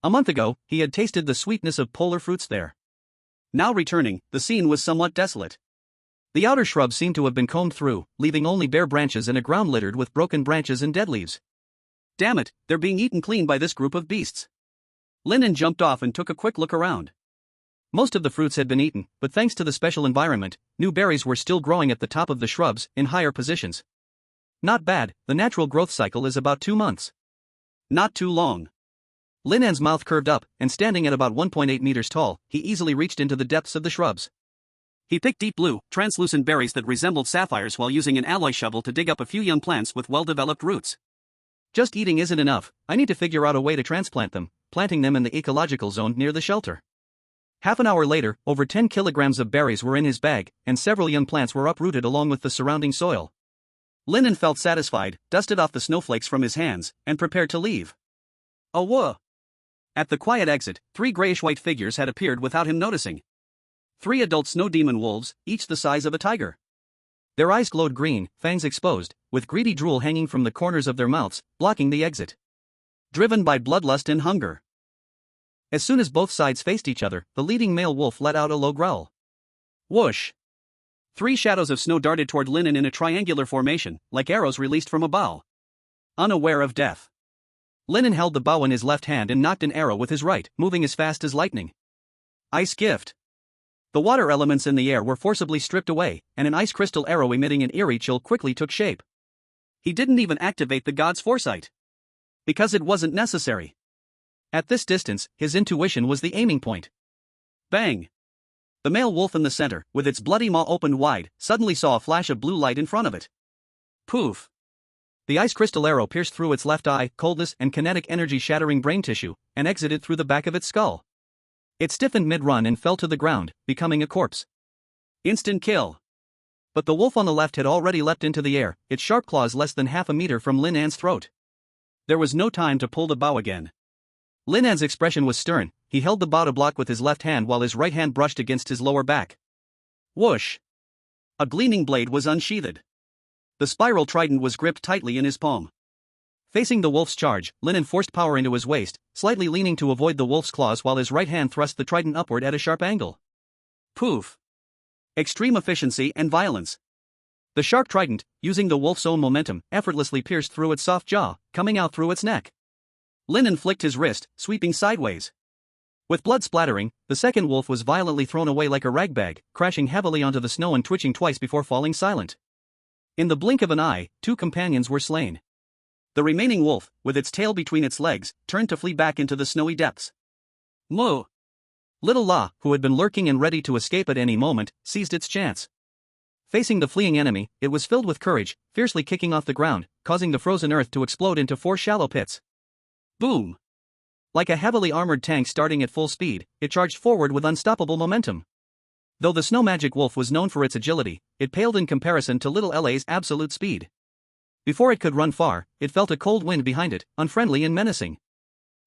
A month ago, he had tasted the sweetness of polar fruits there. Now returning, the scene was somewhat desolate. The outer shrubs seemed to have been combed through, leaving only bare branches and a ground littered with broken branches and dead leaves. Damn it, they're being eaten clean by this group of beasts. Lin An jumped off and took a quick look around. Most of the fruits had been eaten, but thanks to the special environment, new berries were still growing at the top of the shrubs, in higher positions. Not bad, the natural growth cycle is about 2 months. Not too long. Lin An's mouth curved up, and standing at about 1.8 meters tall, he easily reached into the depths of the shrubs. He picked deep blue, translucent berries that resembled sapphires while using an alloy shovel to dig up a few young plants with well-developed roots. Just eating isn't enough, I need to figure out a way to transplant them, planting them in the ecological zone near the shelter. Half an hour later, over 10 kilograms of berries were in his bag, and several young plants were uprooted along with the surrounding soil. Lin An felt satisfied, dusted off the snowflakes from his hands, and prepared to leave. Oh whoa! At the quiet exit, 3 grayish-white figures had appeared without him noticing. 3 adult snow demon wolves, each the size of a tiger. Their eyes glowed green, fangs exposed, with greedy drool hanging from the corners of their mouths, blocking the exit. Driven by bloodlust and hunger. As soon as both sides faced each other, the leading male wolf let out a low growl. Whoosh! 3 shadows of snow darted toward Lin An in a triangular formation, like arrows released from a bow. Unaware of death. Lin An held the bow in his left hand and knocked an arrow with his right, moving as fast as lightning. Ice gift. The water elements in the air were forcibly stripped away, and an ice crystal arrow emitting an eerie chill quickly took shape. He didn't even activate the god's foresight. Because it wasn't necessary. At this distance, his intuition was the aiming point. Bang! The male wolf in the center, with its bloody maw opened wide, suddenly saw a flash of blue light in front of it. Poof! The ice crystal arrow pierced through its left eye, coldness and kinetic energy shattering brain tissue, and exited through the back of its skull. It stiffened mid-run and fell to the ground, becoming a corpse. Instant kill. But the wolf on the left had already leapt into the air, its sharp claws less than half a meter from Lin An's throat. There was no time to pull the bow again. Lin An's expression was stern. He held the bow to block with his left hand while his right hand brushed against his lower back. Whoosh! A gleaming blade was unsheathed. The spiral trident was gripped tightly in his palm. Facing the wolf's charge, Lin An forced power into his waist, slightly leaning to avoid the wolf's claws while his right hand thrust the trident upward at a sharp angle. Poof! Extreme efficiency and violence. The sharp trident, using the wolf's own momentum, effortlessly pierced through its soft jaw, coming out through its neck. Lin An flicked his wrist, sweeping sideways. With blood splattering, the second wolf was violently thrown away like a ragbag, crashing heavily onto the snow and twitching twice before falling silent. In the blink of an eye, 2 companions were slain. The remaining wolf, with its tail between its legs, turned to flee back into the snowy depths. Moo! Little La, who had been lurking and ready to escape at any moment, seized its chance. Facing the fleeing enemy, it was filled with courage, fiercely kicking off the ground, causing the frozen earth to explode into 4 shallow pits. Boom! Like a heavily armored tank starting at full speed, it charged forward with unstoppable momentum. Though the snow magic wolf was known for its agility, it paled in comparison to little La's absolute speed. Before it could run far, it felt a cold wind behind it, unfriendly and menacing.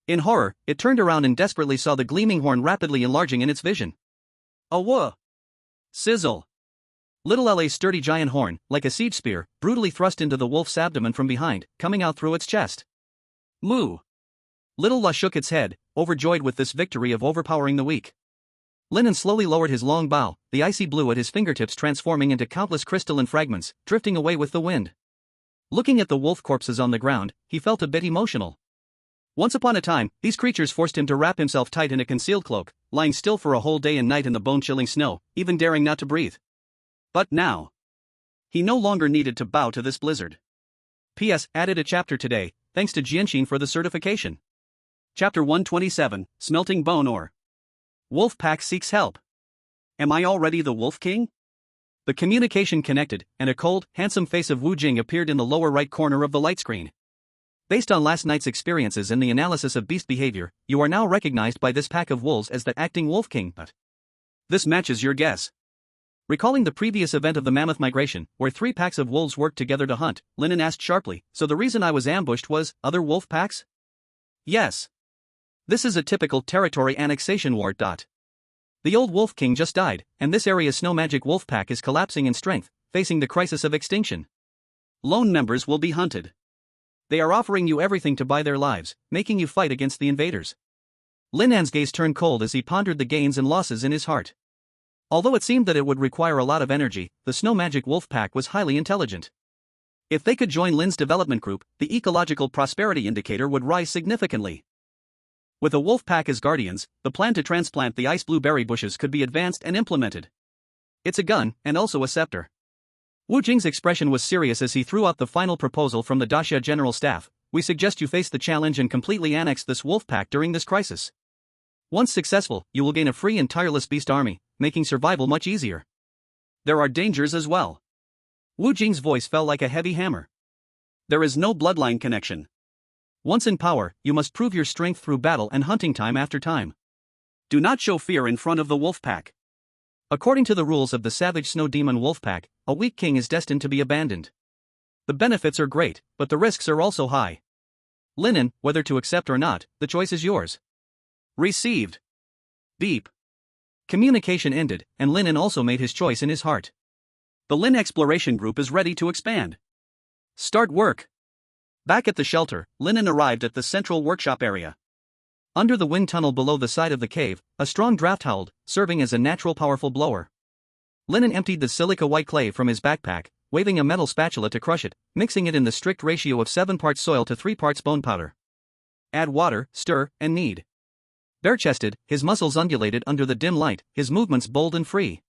In horror, it turned around and desperately saw the gleaming horn rapidly enlarging in its vision. Awah! Sizzle! Little La's sturdy giant horn, like a siege spear, brutally thrust into the wolf's abdomen from behind, coming out through its chest. Moo! Little La shook its head, overjoyed with this victory of overpowering the weak. Lin An slowly lowered his long bow, the icy blue at his fingertips transforming into countless crystalline fragments, drifting away with the wind. Looking at the wolf corpses on the ground, he felt a bit emotional. Once upon a time, these creatures forced him to wrap himself tight in a concealed cloak, lying still for a whole day and night in the bone-chilling snow, even daring not to breathe. But now, he no longer needed to bow to this blizzard. P.S. Added a chapter today, thanks to Jianxin for the certification. Chapter 127, Smelting Bone Ore. Wolf Pack seeks help. Am I already the Wolf King? The communication connected, and a cold, handsome face of Wu Jing appeared in the lower right corner of the light screen. Based on last night's experiences and the analysis of beast behavior, you are now recognized by this pack of wolves as the acting Wolf King, but this matches your guess. Recalling the previous event of the Mammoth Migration, where 3 packs of wolves worked together to hunt, Lin An asked sharply, so the reason I was ambushed was other wolf packs? Yes. This is a typical territory annexation war. The old Wolf King just died, and this area's snow magic wolf pack is collapsing in strength, facing the crisis of extinction. Lone members will be hunted. They are offering you everything to buy their lives, making you fight against the invaders. Lin An's gaze turned cold as he pondered the gains and losses in his heart. Although it seemed that it would require a lot of energy, the snow magic wolf pack was highly intelligent. If they could join Lin's development group, the ecological prosperity indicator would rise significantly. With a wolf pack as guardians, the plan to transplant the ice blueberry bushes could be advanced and implemented. It's a gun, and also a scepter. Wu Jing's expression was serious as he threw out the final proposal from the Daxia General Staff. We suggest you face the challenge and completely annex this wolf pack during this crisis. Once successful, you will gain a free and tireless beast army, making survival much easier. There are dangers as well. Wu Jing's voice fell like a heavy hammer. There is no bloodline connection. Once in power, you must prove your strength through battle and hunting time after time. Do not show fear in front of the wolf pack. According to the rules of the savage snow demon wolf pack, a weak king is destined to be abandoned. The benefits are great, but the risks are also high. Lin An, whether to accept or not, the choice is yours. Received. Beep. Communication ended, and Lin An also made his choice in his heart. The Lin Exploration Group is ready to expand. Start work. Back at the shelter, Lin An arrived at the central workshop area. Under the wind tunnel below the side of the cave, a strong draft howled, serving as a natural powerful blower. Lin An emptied the silica white clay from his backpack, waving a metal spatula to crush it, mixing it in the strict ratio of 7 parts soil to 3 parts bone powder. Add water, stir, and knead. Bare-chested, his muscles undulated under the dim light, his movements bold and free.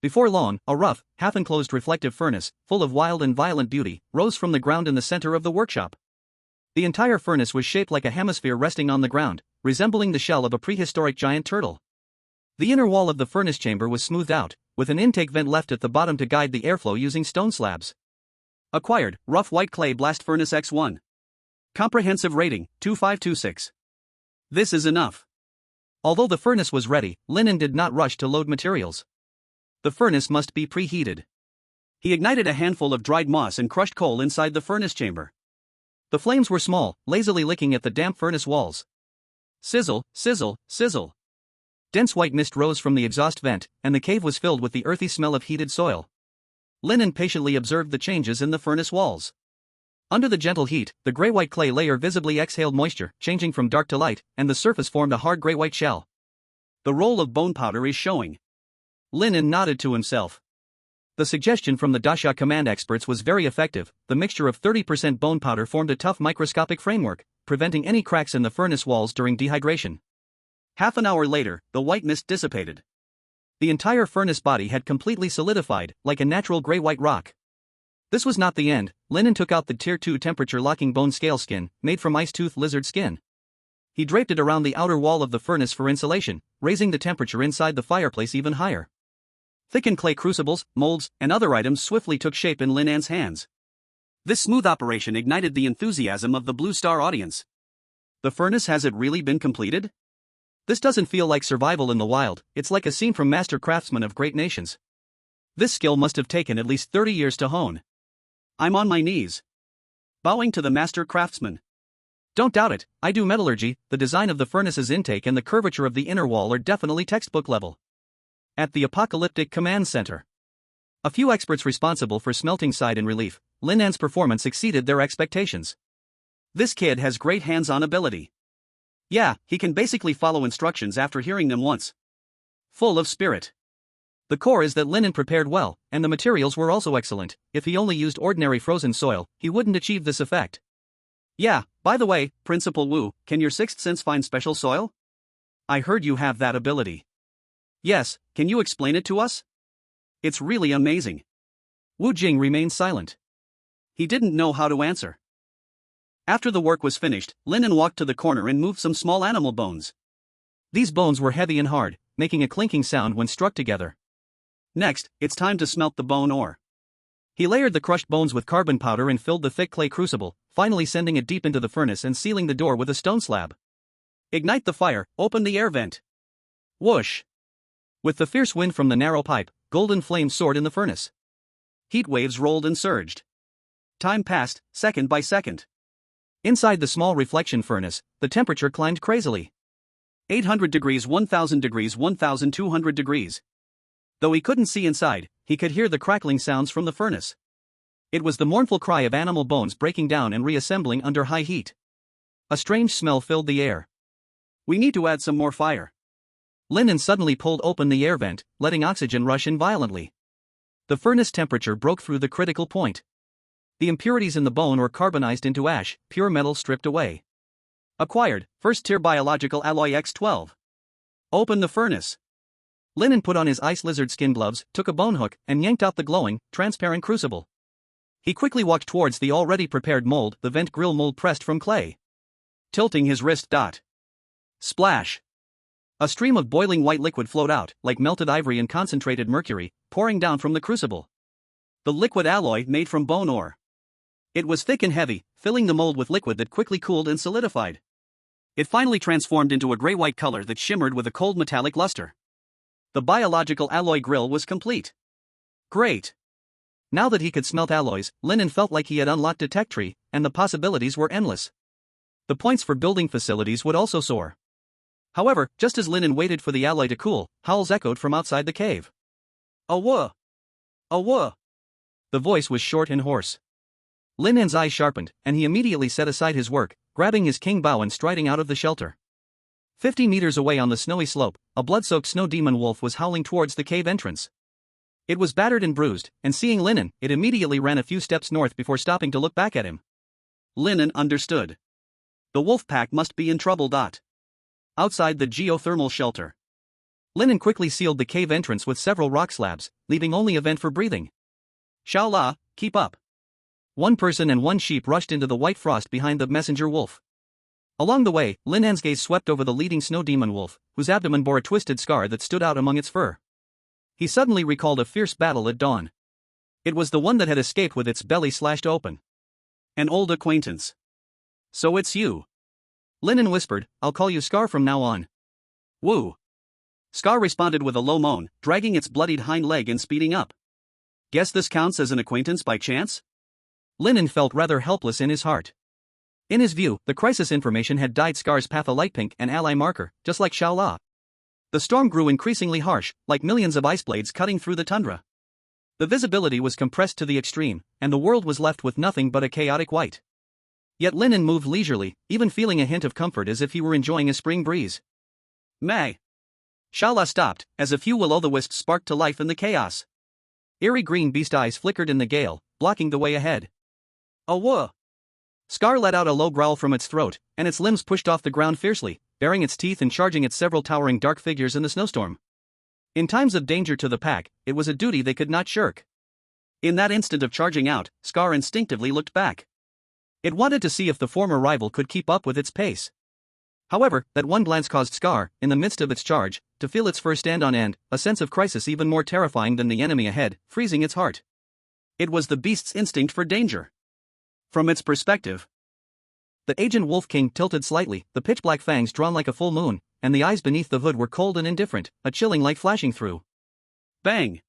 Before long, a rough, half-enclosed reflective furnace, full of wild and violent beauty, rose from the ground in the center of the workshop. The entire furnace was shaped like a hemisphere resting on the ground, resembling the shell of a prehistoric giant turtle. The inner wall of the furnace chamber was smoothed out, with an intake vent left at the bottom to guide the airflow using stone slabs. Acquired, rough white clay blast furnace X1. Comprehensive rating, 2526. This is enough. Although the furnace was ready, Lin An did not rush to load materials. The furnace must be preheated. He ignited a handful of dried moss and crushed coal inside the furnace chamber. The flames were small, lazily licking at the damp furnace walls. Sizzle, sizzle, sizzle. Dense white mist rose from the exhaust vent, and the cave was filled with the earthy smell of heated soil. Lin An patiently observed the changes in the furnace walls. Under the gentle heat, the gray-white clay layer visibly exhaled moisture, changing from dark to light, and the surface formed a hard gray-white shell. The roll of bone powder is showing. Lin An nodded to himself. The suggestion from the Daxia command experts was very effective. The mixture of 30% bone powder formed a tough microscopic framework, preventing any cracks in the furnace walls during dehydration. Half an hour later, the white mist dissipated. The entire furnace body had completely solidified, like a natural gray-white rock. This was not the end. Lin An took out the Tier 2 temperature-locking bone scale skin, made from ice-tooth lizard skin. He draped it around the outer wall of the furnace for insulation, raising the temperature inside the fireplace even higher. Thickened clay crucibles, molds, and other items swiftly took shape in Lin An's hands. This smooth operation ignited the enthusiasm of the Blue Star audience. The furnace, has it really been completed? This doesn't feel like survival in the wild, it's like a scene from Master Craftsman of Great Nations. This skill must have taken at least 30 years to hone. I'm on my knees, bowing to the Master Craftsman. Don't doubt it, I do metallurgy. The design of the furnace's intake and the curvature of the inner wall are definitely textbook level. At the Apocalyptic Command Center, a few experts responsible for smelting side and relief, Lin An's performance exceeded their expectations. This kid has great hands-on ability. Yeah, he can basically follow instructions after hearing them once. Full of spirit. The core is that Lin An prepared well, and the materials were also excellent. If he only used ordinary frozen soil, he wouldn't achieve this effect. Yeah, by the way, Principal Wu, can your sixth sense find special soil? I heard you have that ability. Yes, can you explain it to us? It's really amazing. Wu Jing remained silent. He didn't know how to answer. After the work was finished, Lin An walked to the corner and moved some small animal bones. These bones were heavy and hard, making a clinking sound when struck together. Next, it's time to smelt the bone ore. He layered the crushed bones with carbon powder and filled the thick clay crucible, finally sending it deep into the furnace and sealing the door with a stone slab. Ignite the fire, open the air vent. Whoosh! With the fierce wind from the narrow pipe, golden flames soared in the furnace. Heat waves rolled and surged. Time passed, second by second. Inside the small reflection furnace, the temperature climbed crazily. 800 degrees, 1000 degrees, 1200 degrees. Though he couldn't see inside, he could hear the crackling sounds from the furnace. It was the mournful cry of animal bones breaking down and reassembling under high heat. A strange smell filled the air. We need to add some more fire. Lin An suddenly pulled open the air vent, letting oxygen rush in violently. The furnace temperature broke through the critical point. The impurities in the bone were carbonized into ash, pure metal stripped away. Acquired, first-tier biological alloy X12. Open the furnace. Lin An put on his ice lizard skin gloves, took a bone hook, and yanked out the glowing, transparent crucible. He quickly walked towards the already prepared mold, the vent grill mold pressed from clay. Tilting his wrist. Splash! A stream of boiling white liquid flowed out, like melted ivory and concentrated mercury, pouring down from the crucible. The liquid alloy made from bone ore. It was thick and heavy, filling the mold with liquid that quickly cooled and solidified. It finally transformed into a gray-white color that shimmered with a cold metallic luster. The biological alloy grill was complete. Great! Now that he could smelt alloys, Lin An felt like he had unlocked a tech tree, and the possibilities were endless. The points for building facilities would also soar. However, just as Lin An waited for the alloy to cool, howls echoed from outside the cave. Awa! Awa! The voice was short and hoarse. Lin An's eyes sharpened, and he immediately set aside his work, grabbing his king bow and striding out of the shelter. 50 meters away on the snowy slope, a blood-soaked snow demon wolf was howling towards the cave entrance. It was battered and bruised, and seeing Lin An, it immediately ran a few steps north before stopping to look back at him. Lin An understood. The wolf pack must be in trouble. Outside the geothermal shelter. Lin An quickly sealed the cave entrance with several rock slabs, leaving only a vent for breathing. Shaola, keep up. One person and one sheep rushed into the white frost behind the messenger wolf. Along the way, Lin An's gaze swept over the leading snow demon wolf, whose abdomen bore a twisted scar that stood out among its fur. He suddenly recalled a fierce battle at dawn. It was the one that had escaped with its belly slashed open. An old acquaintance. So it's you. Lin An whispered, I'll call you Scar from now on. Woo. Scar responded with a low moan, dragging its bloodied hind leg and speeding up. Guess this counts as an acquaintance by chance? Lin An felt rather helpless in his heart. In his view, the crisis information had dyed Scar's path a light pink and ally marker, just like Shaola. The storm grew increasingly harsh, like millions of ice blades cutting through the tundra. The visibility was compressed to the extreme, and the world was left with nothing but a chaotic white. Yet Lin An moved leisurely, even feeling a hint of comfort as if he were enjoying a spring breeze. May. Shaola stopped, as a few will-o'-the-wisps sparked to life in the chaos. Eerie green beast eyes flickered in the gale, blocking the way ahead. Awa! Scar let out a low growl from its throat, and its limbs pushed off the ground fiercely, baring its teeth and charging at several towering dark figures in the snowstorm. In times of danger to the pack, it was a duty they could not shirk. In that instant of charging out, Scar instinctively looked back. It wanted to see if the former rival could keep up with its pace. However, that one glance caused Scar, in the midst of its charge, to feel its fur stand on end, a sense of crisis even more terrifying than the enemy ahead, freezing its heart. It was the beast's instinct for danger. From its perspective, the aged wolf king tilted slightly, the pitch-black fangs drawn like a full moon, and the eyes beneath the hood were cold and indifferent, a chilling light flashing through. Bang!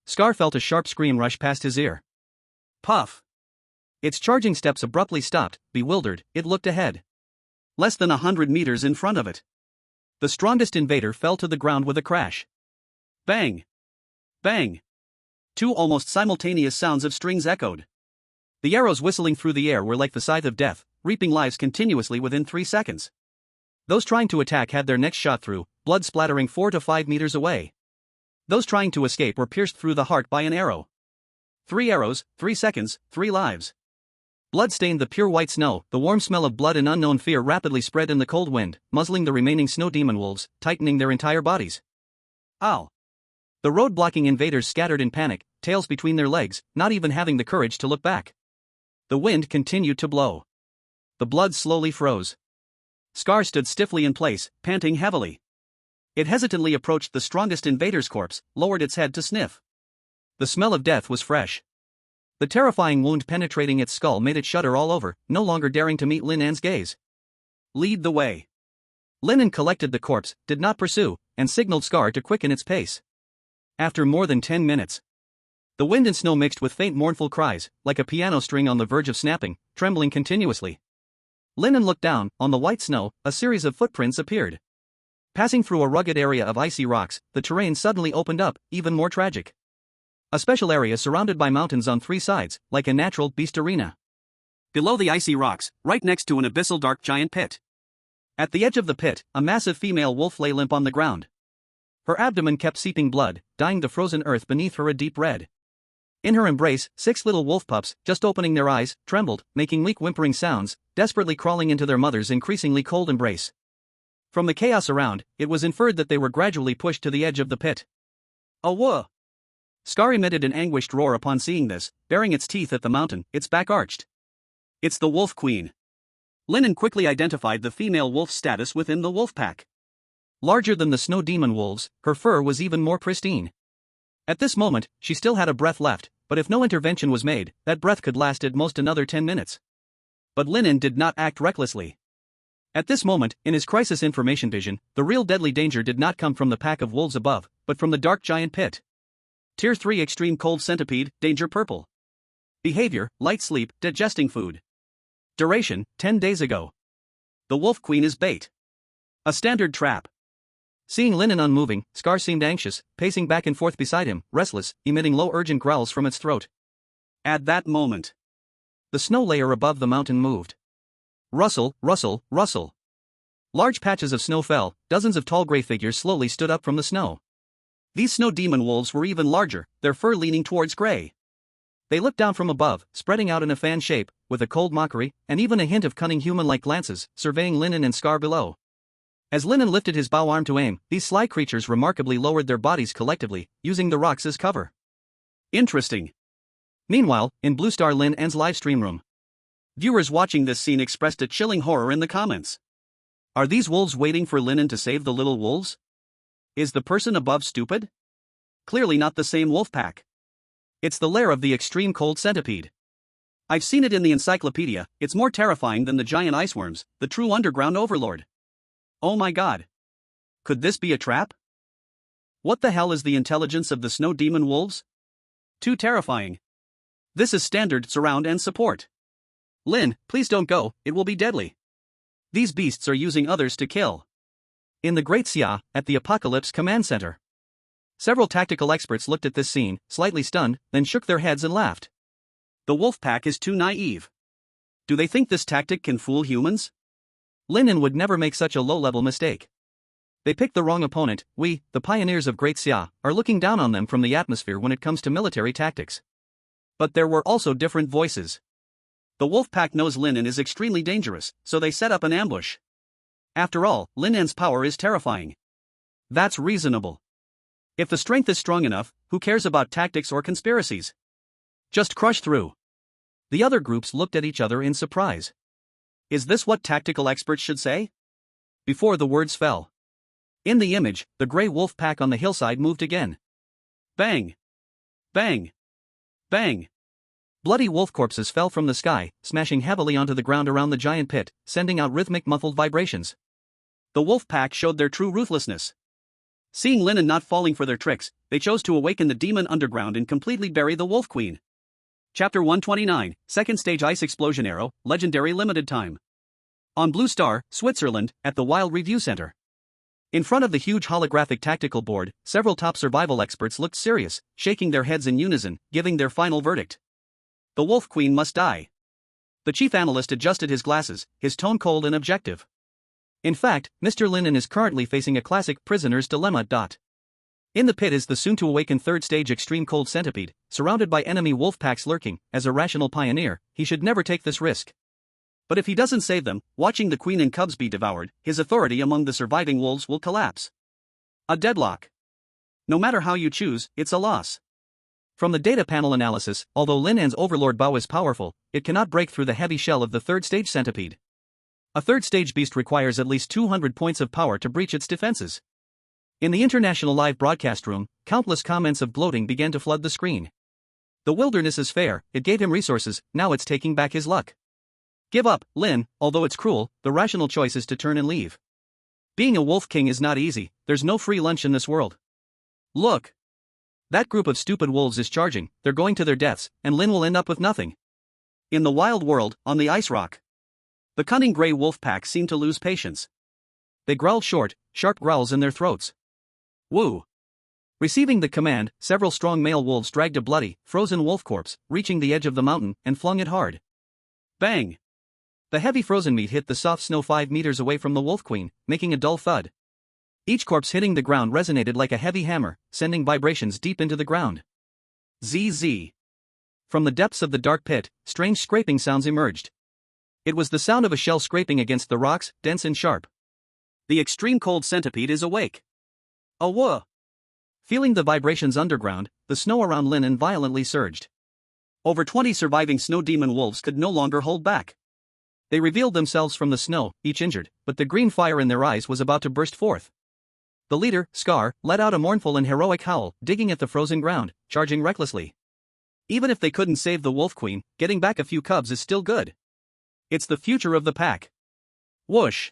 Scar felt a sharp scream rush past his ear. Puff! Its charging steps abruptly stopped, bewildered, it looked ahead. Less than 100 meters in front of it. The strongest invader fell to the ground with a crash. Bang! Bang! Two almost simultaneous sounds of strings echoed. The arrows whistling through the air were like the scythe of death, reaping lives continuously within 3 seconds. Those trying to attack had their necks shot through, blood splattering 4 to 5 meters away. Those trying to escape were pierced through the heart by an arrow. 3 arrows, 3 seconds, 3 lives. Blood stained the pure white snow. The warm smell of blood and unknown fear rapidly spread in the cold wind, muzzling the remaining snow demon wolves, tightening their entire bodies. Ow! The road-blocking invaders scattered in panic, tails between their legs, not even having the courage to look back. The wind continued to blow. The blood slowly froze. Scar stood stiffly in place, panting heavily. It hesitantly approached the strongest invader's corpse, lowered its head to sniff. The smell of death was fresh. The terrifying wound penetrating its skull made it shudder all over, no longer daring to meet Lin An's gaze. Lead the way. Lin An collected the corpse, did not pursue, and signaled Scar to quicken its pace. After more than 10 minutes, the wind and snow mixed with faint mournful cries, like a piano string on the verge of snapping, trembling continuously. Lin An looked down. On the white snow, a series of footprints appeared. Passing through a rugged area of icy rocks, the terrain suddenly opened up, even more tragic. A special area surrounded by mountains on 3 sides, like a natural beast arena. Below the icy rocks, right next to an abyssal dark giant pit. At the edge of the pit, a massive female wolf lay limp on the ground. Her abdomen kept seeping blood, dyeing the frozen earth beneath her a deep red. In her embrace, 6 little wolf pups, just opening their eyes, trembled, making weak whimpering sounds, desperately crawling into their mother's increasingly cold embrace. From the chaos around, it was inferred that they were gradually pushed to the edge of the pit. Oh whoa! Scar emitted an anguished roar upon seeing this, baring its teeth at the mountain, its back arched. It's the Wolf Queen. Lin An quickly identified the female wolf's status within the wolf pack. Larger than the snow demon wolves, her fur was even more pristine. At this moment, she still had a breath left, but if no intervention was made, that breath could last at most another 10 minutes. But Lin An did not act recklessly. At this moment, in his crisis information vision, the real deadly danger did not come from the pack of wolves above, but from the dark giant pit. Tier 3 Extreme Cold Centipede, Danger Purple. Behavior, light sleep, digesting food. Duration, 10 days ago. The Wolf Queen is bait. A standard trap. Seeing Lin An unmoving, Scar seemed anxious, pacing back and forth beside him, restless, emitting low urgent growls from its throat. At that moment, the snow layer above the mountain moved. Rustle, rustle, rustle. Large patches of snow fell, dozens of tall gray figures slowly stood up from the snow. These snow demon wolves were even larger, their fur leaning towards gray. They looked down from above, spreading out in a fan shape, with a cold mockery, and even a hint of cunning human-like glances, surveying Lin An and Scar below. As Lin An lifted his bow arm to aim, these sly creatures remarkably lowered their bodies collectively, using the rocks as cover. Interesting. Meanwhile, in Blue Star Lin An's livestream room, viewers watching this scene expressed a chilling horror in the comments. Are these wolves waiting for Lin An to save the little wolves? Is the person above stupid? Clearly not the same wolf pack. It's the lair of the extreme cold centipede. I've seen it in the encyclopedia. It's more terrifying than the giant iceworms, the true underground overlord. Oh my god. Could this be a trap? What the hell is the intelligence of the snow demon wolves? Too terrifying. This is standard surround and support. Lin, please don't go, it will be deadly. These beasts are using others to kill. In the Great Xia, at the Apocalypse Command Center. Several tactical experts looked at this scene, slightly stunned, then shook their heads and laughed. The wolf pack is too naive. Do they think this tactic can fool humans? Lin An would never make such a low-level mistake. They picked the wrong opponent. We, the pioneers of Great Xia, are looking down on them from the atmosphere when it comes to military tactics. But there were also different voices. The wolf pack knows Lin An is extremely dangerous, so they set up an ambush. After all, Lin An's power is terrifying. That's reasonable. If the strength is strong enough, who cares about tactics or conspiracies? Just crush through. The other groups looked at each other in surprise. Is this what tactical experts should say? Before the words fell. In the image, the gray wolf pack on the hillside moved again. Bang! Bang! Bang! Bloody wolf corpses fell from the sky, smashing heavily onto the ground around the giant pit, sending out rhythmic muffled vibrations. The wolf pack showed their true ruthlessness. Seeing Lin An not falling for their tricks, they chose to awaken the demon underground and completely bury the Wolf Queen. Chapter 129, Second Stage Ice Explosion Arrow, Legendary Limited Time. On Blue Star, Switzerland, at the Wild Review Center. In front of the huge holographic tactical board, several top survival experts looked serious, shaking their heads in unison, giving their final verdict. The Wolf Queen must die. The chief analyst adjusted his glasses, his tone cold and objective. In fact, Mr. Lin An is currently facing a classic prisoner's dilemma. In the pit is the soon-to-awaken third-stage extreme cold centipede, surrounded by enemy wolf packs lurking. As a rational pioneer, he should never take this risk. But if he doesn't save them, watching the queen and cubs be devoured, his authority among the surviving wolves will collapse. A deadlock. No matter how you choose, it's a loss. From the data panel analysis, although Lin An's overlord bow is powerful, it cannot break through the heavy shell of the third-stage centipede. A third-stage beast requires at least 200 points of power to breach its defenses. In the international live broadcast room, countless comments of gloating began to flood the screen. The wilderness is fair, it gave him resources, now it's taking back his luck. Give up, Lin, although it's cruel, the rational choice is to turn and leave. Being a wolf king is not easy, there's no free lunch in this world. Look! That group of stupid wolves is charging, they're going to their deaths, and Lin will end up with nothing. In the wild world, on the ice rock, the cunning grey wolf pack seemed to lose patience. They growled short, sharp growls in their throats. Woo! Receiving the command, several strong male wolves dragged a bloody, frozen wolf corpse, reaching the edge of the mountain, and flung it hard. Bang! The heavy frozen meat hit the soft snow 5 meters away from the wolf queen, making a dull thud. Each corpse hitting the ground resonated like a heavy hammer, sending vibrations deep into the ground. ZZ. From the depths of the dark pit, strange scraping sounds emerged. It was the sound of a shell scraping against the rocks, dense and sharp. The extreme cold centipede is awake. Awooh! Feeling the vibrations underground, the snow around Lin An violently surged. Over 20 surviving snow demon wolves could no longer hold back. They revealed themselves from the snow, each injured, but the green fire in their eyes was about to burst forth. The leader, Scar, let out a mournful and heroic howl, digging at the frozen ground, charging recklessly. Even if they couldn't save the wolf queen, getting back a few cubs is still good. It's the future of the pack. Whoosh!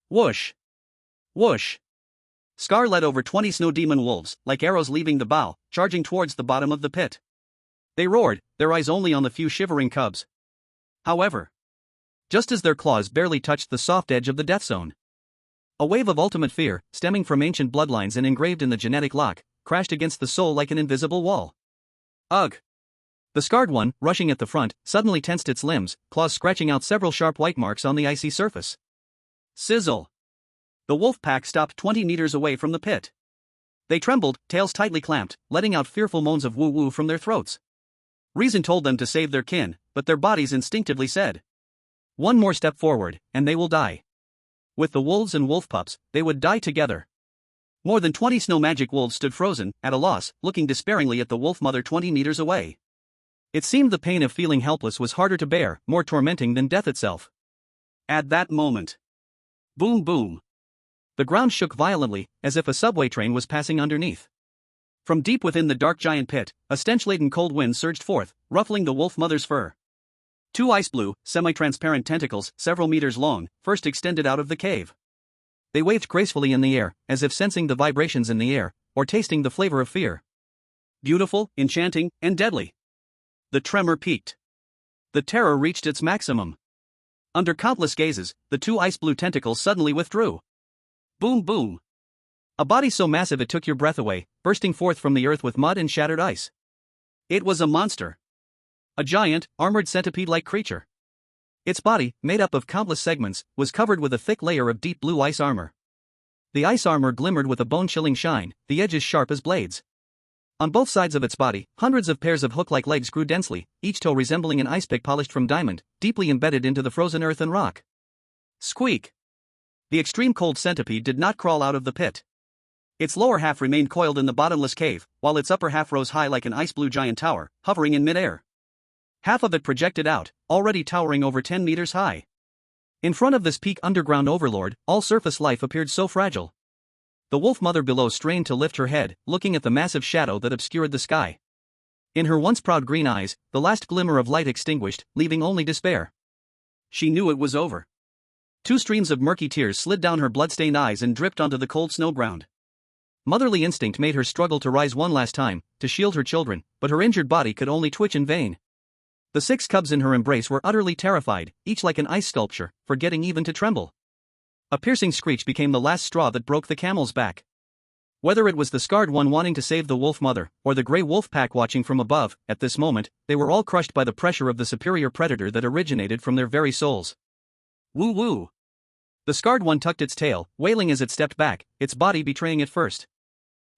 Whoosh! Whoosh! Scar led over 20 snow demon wolves, like arrows leaving the bow, charging towards the bottom of the pit. They roared, their eyes only on the few shivering cubs. However, just as their claws barely touched the soft edge of the death zone, a wave of ultimate fear, stemming from ancient bloodlines and engraved in the genetic lock, crashed against the soul like an invisible wall. Ugh! The scarred one, rushing at the front, suddenly tensed its limbs, claws scratching out several sharp white marks on the icy surface. Sizzle! The wolf pack stopped 20 meters away from the pit. They trembled, tails tightly clamped, letting out fearful moans of woo-woo from their throats. Reason told them to save their kin, but their bodies instinctively said, one more step forward, and they will die. With the wolves and wolf pups, they would die together. More than 20 snow magic wolves stood frozen, at a loss, looking despairingly at the wolf mother 20 meters away. It seemed the pain of feeling helpless was harder to bear, more tormenting than death itself. At that moment, boom boom. The ground shook violently, as if a subway train was passing underneath. From deep within the dark giant pit, a stench-laden cold wind surged forth, ruffling the wolf mother's fur. Two ice-blue, semi-transparent tentacles, several meters long, first extended out of the cave. They waved gracefully in the air, as if sensing the vibrations in the air, or tasting the flavor of fear. Beautiful, enchanting, and deadly. The tremor peaked. The terror reached its maximum. Under countless gazes, the two ice-blue tentacles suddenly withdrew. Boom boom. A body so massive it took your breath away, bursting forth from the earth with mud and shattered ice. It was a monster. A giant, armored centipede-like creature. Its body, made up of countless segments, was covered with a thick layer of deep blue ice armor. The ice armor glimmered with a bone-chilling shine, the edges sharp as blades. On both sides of its body, hundreds of pairs of hook-like legs grew densely, each toe resembling an ice pick polished from diamond, deeply embedded into the frozen earth and rock. Squeak! The extreme cold centipede did not crawl out of the pit. Its lower half remained coiled in the bottomless cave, while its upper half rose high like an ice-blue giant tower, hovering in mid-air. Half of it projected out, already towering over 10 meters high. In front of this peak underground overlord, all surface life appeared so fragile. The wolf mother below strained to lift her head, looking at the massive shadow that obscured the sky. In her once proud green eyes, the last glimmer of light extinguished, leaving only despair. She knew it was over. Two streams of murky tears slid down her blood-stained eyes and dripped onto the cold snow ground. Motherly instinct made her struggle to rise one last time, to shield her children, but her injured body could only twitch in vain. The 6 cubs in her embrace were utterly terrified, each like an ice sculpture, forgetting even to tremble. A piercing screech became the last straw that broke the camel's back. Whether it was the scarred one wanting to save the wolf mother, or the grey wolf pack watching from above, at this moment, they were all crushed by the pressure of the superior predator that originated from their very souls. Woo-woo! The scarred one tucked its tail, wailing as it stepped back, its body betraying it first.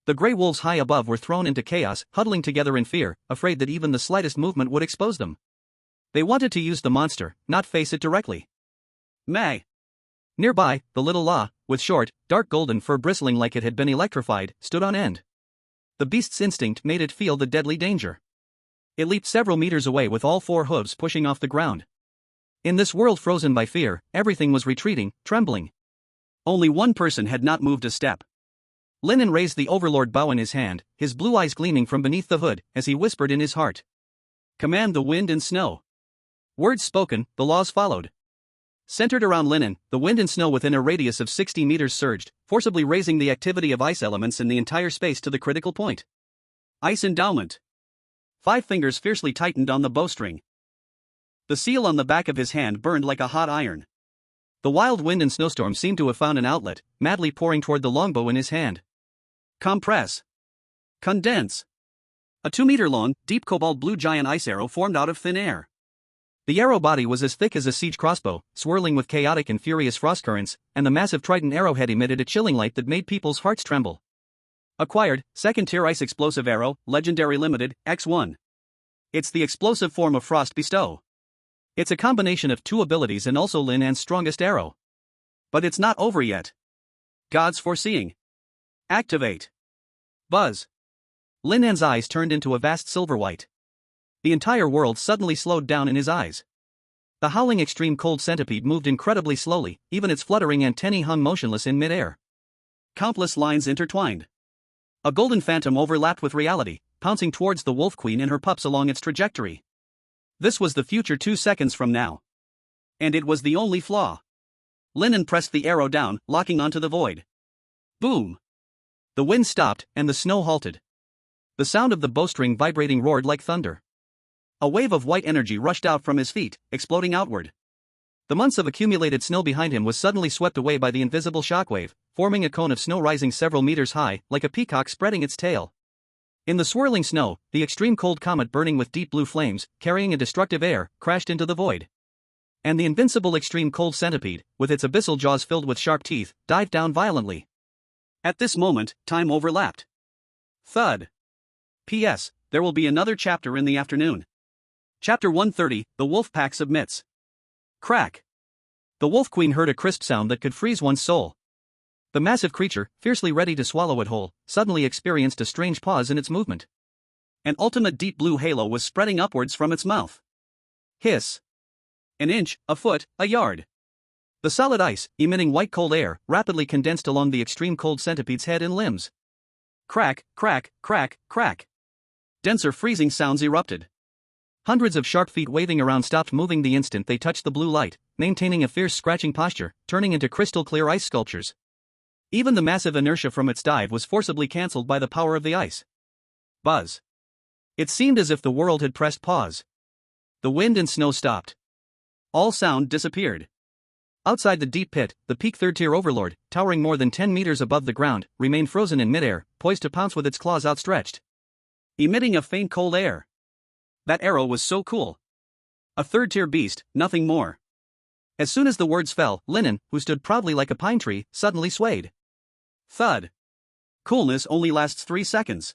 The gray wolves high above were thrown into chaos, huddling together in fear, afraid that even the slightest movement would expose them. They wanted to use the monster, not face it directly. May. Nearby, the little La, with short, dark golden fur bristling like it had been electrified, stood on end. The beast's instinct made it feel the deadly danger. It leaped several meters away with all four hooves pushing off the ground. In this world frozen by fear, everything was retreating, trembling. Only one person had not moved a step. Lin An raised the overlord bow in his hand, his blue eyes gleaming from beneath the hood, as he whispered in his heart. Command the wind and snow. Words spoken, the laws followed. Centered around Lin An, the wind and snow within a radius of 60 meters surged, forcibly raising the activity of ice elements in the entire space to the critical point. Ice endowment. 5 fingers fiercely tightened on the bowstring. The seal on the back of his hand burned like a hot iron. The wild wind and snowstorm seemed to have found an outlet, madly pouring toward the longbow in his hand. Compress. Condense. A 2-meter-long, deep cobalt blue giant ice arrow formed out of thin air. The arrow body was as thick as a siege crossbow, swirling with chaotic and furious frost currents, and the massive trident arrowhead emitted a chilling light that made people's hearts tremble. Acquired, 2nd tier ice explosive arrow, legendary limited, X1. It's the explosive form of Frost Bestow. It's a combination of 2 abilities and also Lin An's strongest arrow. But it's not over yet. God's foreseeing. Activate. Buzz. Lin An's eyes turned into a vast silver white. The entire world suddenly slowed down in his eyes. The howling extreme cold centipede moved incredibly slowly, even its fluttering antennae hung motionless in midair. Countless lines intertwined. A golden phantom overlapped with reality, pouncing towards the wolf queen and her pups along its trajectory. This was the future 2 seconds from now. And it was the only flaw. Lin An pressed the arrow down, locking onto the void. Boom! The wind stopped, and the snow halted. The sound of the bowstring vibrating roared like thunder. A wave of white energy rushed out from his feet, exploding outward. The months of accumulated snow behind him was suddenly swept away by the invisible shockwave, forming a cone of snow rising several meters high, like a peacock spreading its tail. In the swirling snow, the extreme cold comet burning with deep blue flames, carrying a destructive air, crashed into the void. And the invincible extreme cold centipede, with its abyssal jaws filled with sharp teeth, dived down violently. At this moment, time overlapped. Thud. P.S. There will be another chapter in the afternoon. Chapter 130, The Wolf Pack Submits. Crack. The wolf queen heard a crisp sound that could freeze one's soul. The massive creature, fiercely ready to swallow it whole, suddenly experienced a strange pause in its movement. An ultimate deep blue halo was spreading upwards from its mouth. Hiss. An inch, a foot, a yard. The solid ice, emitting white cold air, rapidly condensed along the extreme cold centipede's head and limbs. Crack, crack, crack, crack. Denser freezing sounds erupted. Hundreds of sharp feet waving around stopped moving the instant they touched the blue light, maintaining a fierce scratching posture, turning into crystal-clear ice sculptures. Even the massive inertia from its dive was forcibly cancelled by the power of the ice. Buzz. It seemed as if the world had pressed pause. The wind and snow stopped. All sound disappeared. Outside the deep pit, the peak 3rd-tier overlord, towering more than 10 meters above the ground, remained frozen in midair, poised to pounce with its claws outstretched. Emitting a faint cold air. That arrow was so cool. A 3rd-tier beast, nothing more. As soon as the words fell, Lin An, who stood proudly like a pine tree, suddenly swayed. Thud. Coolness only lasts 3 seconds.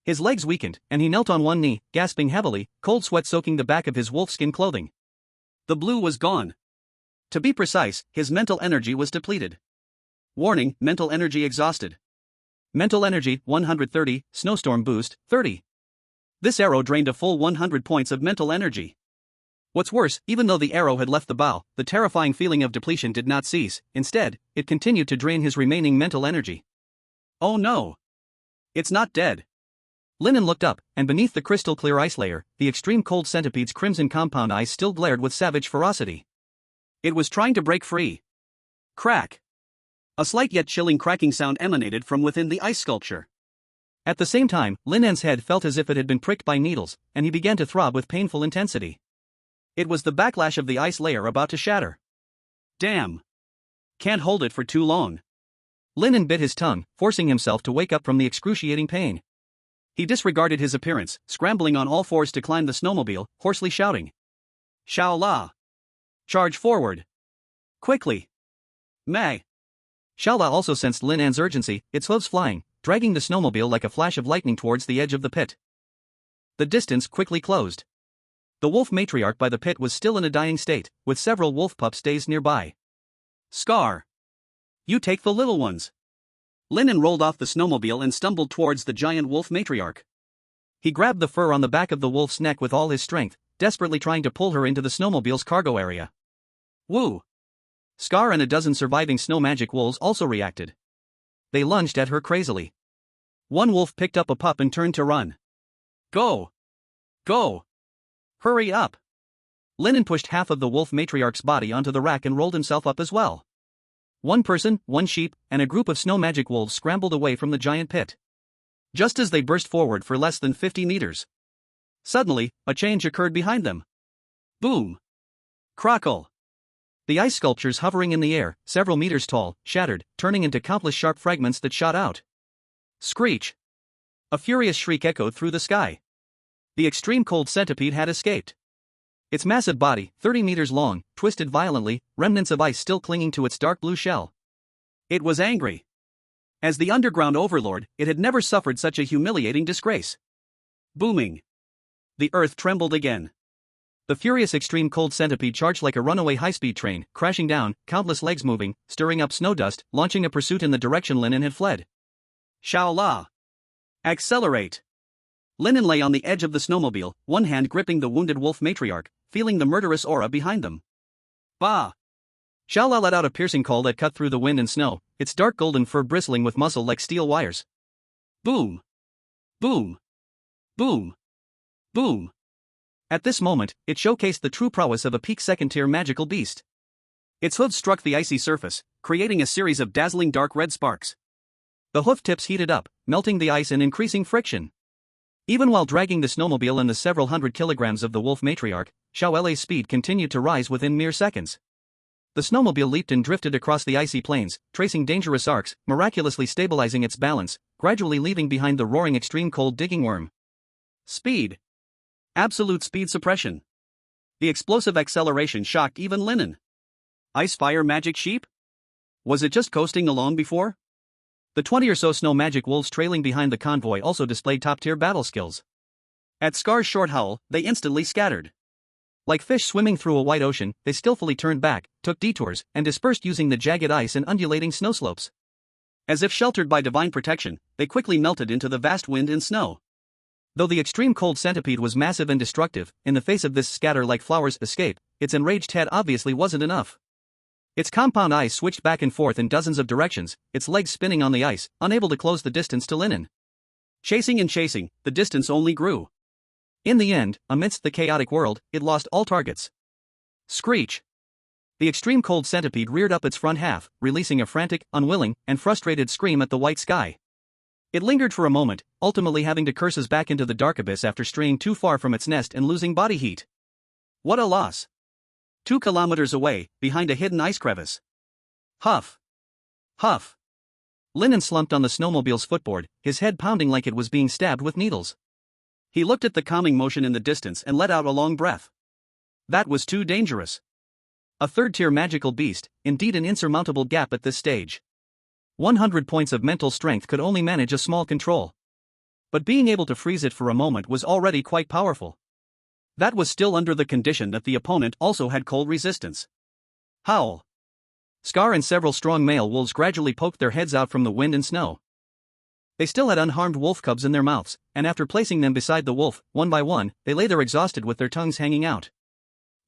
His legs weakened, and he knelt on one knee, gasping heavily, cold sweat soaking the back of his wolfskin clothing. The blue was gone. To be precise, his mental energy was depleted. Warning, mental energy exhausted. Mental energy, 130, snowstorm boost, 30. This arrow drained a full 100 points of mental energy. What's worse, even though the arrow had left the bow, the terrifying feeling of depletion did not cease. Instead, it continued to drain his remaining mental energy. Oh no! It's not dead. Lin An looked up, and beneath the crystal-clear ice layer, the extreme cold centipede's crimson compound eyes still glared with savage ferocity. It was trying to break free. Crack. A slight yet chilling cracking sound emanated from within the ice sculpture. At the same time, Lin An's head felt as if it had been pricked by needles, and he began to throb with painful intensity. It was the backlash of the ice layer about to shatter. Damn. Can't hold it for too long. Lin An bit his tongue, forcing himself to wake up from the excruciating pain. He disregarded his appearance, scrambling on all fours to climb the snowmobile, hoarsely shouting. Shao La. Charge forward. Quickly. May. Xiaola also sensed Lin An's urgency, its hooves flying, dragging the snowmobile like a flash of lightning towards the edge of the pit. The distance quickly closed. The wolf matriarch by the pit was still in a dying state, with several wolf pups dazed nearby. Scar. You take the little ones. Lin An rolled off the snowmobile and stumbled towards the giant wolf matriarch. He grabbed the fur on the back of the wolf's neck with all his strength, desperately trying to pull her into the snowmobile's cargo area. Woo! Scar and a dozen surviving snow magic wolves also reacted. They lunged at her crazily. One wolf picked up a pup and turned to run. Go! Go! Hurry up! Lin An pushed half of the wolf matriarch's body onto the rack and rolled himself up as well. One person, one sheep, and a group of snow magic wolves scrambled away from the giant pit. Just as they burst forward for less than 50 meters. Suddenly, a change occurred behind them. Boom! Crackle! The ice sculptures hovering in the air, several meters tall, shattered, turning into countless sharp fragments that shot out. Screech! A furious shriek echoed through the sky. The extreme cold centipede had escaped. Its massive body, 30 meters long, twisted violently, remnants of ice still clinging to its dark blue shell. It was angry. As the underground overlord, it had never suffered such a humiliating disgrace. Booming. The earth trembled again. The furious extreme cold centipede charged like a runaway high-speed train, crashing down, countless legs moving, stirring up snow dust, launching a pursuit in the direction Lin An had fled. Xiaola! Accelerate! Lin An lay on the edge of the snowmobile, one hand gripping the wounded wolf matriarch, feeling the murderous aura behind them. Bah! Xiaola let out a piercing call that cut through the wind and snow, its dark golden fur bristling with muscle like steel wires. Boom! Boom! Boom! Boom! At this moment, it showcased the true prowess of a peak second-tier magical beast. Its hooves struck the icy surface, creating a series of dazzling dark red sparks. The hoof tips heated up, melting the ice and increasing friction. Even while dragging the snowmobile and the several hundred kilograms of the wolf matriarch, Xiaoela's speed continued to rise within mere seconds. The snowmobile leaped and drifted across the icy plains, tracing dangerous arcs, miraculously stabilizing its balance, gradually leaving behind the roaring extreme cold digging worm. Speed. Absolute speed suppression. The explosive acceleration shocked even Lin An. Ice fire magic sheep? Was it just coasting along before? The 20 or so snow magic wolves trailing behind the convoy also displayed top-tier battle skills. At Scar's short howl, they instantly scattered. Like fish swimming through a wide ocean, they skillfully turned back, took detours, and dispersed using the jagged ice and undulating snow slopes. As if sheltered by divine protection, they quickly melted into the vast wind and snow. Though the extreme cold centipede was massive and destructive, in the face of this scatter-like-flowers escape, its enraged head obviously wasn't enough. Its compound eyes switched back and forth in dozens of directions, its legs spinning on the ice, unable to close the distance to Lin An. Chasing and chasing, the distance only grew. In the end, amidst the chaotic world, it lost all targets. Screech! The extreme cold centipede reared up its front half, releasing a frantic, unwilling, and frustrated scream at the white sky. It lingered for a moment, ultimately having to curse back into the dark abyss after straying too far from its nest and losing body heat. What a loss! 2 kilometers away, behind a hidden ice crevice. Huff! Huff! Lin An slumped on the snowmobile's footboard, his head pounding like it was being stabbed with needles. He looked at the calming motion in the distance and let out a long breath. That was too dangerous. A third-tier magical beast, indeed an insurmountable gap at this stage. 100 points of mental strength could only manage a small control. But being able to freeze it for a moment was already quite powerful. That was still under the condition that the opponent also had cold resistance. Howl! Scar and several strong male wolves gradually poked their heads out from the wind and snow. They still had unharmed wolf cubs in their mouths, and after placing them beside the wolf, one by one, they lay there exhausted with their tongues hanging out.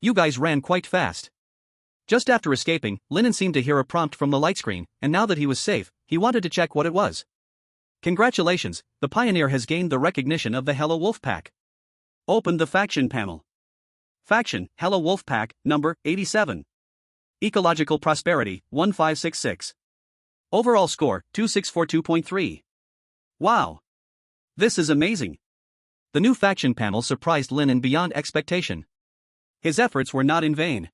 You guys ran quite fast. Just after escaping, Lin An seemed to hear a prompt from the light screen, and now that he was safe, he wanted to check what it was. Congratulations, the Pioneer has gained the recognition of the Hello Wolf Pack. Open the faction panel. Faction, Hello Wolf Pack, number 87. Ecological Prosperity, 1566. Overall score, 2642.3. Wow! This is amazing. The new faction panel surprised Lin An beyond expectation. His efforts were not in vain.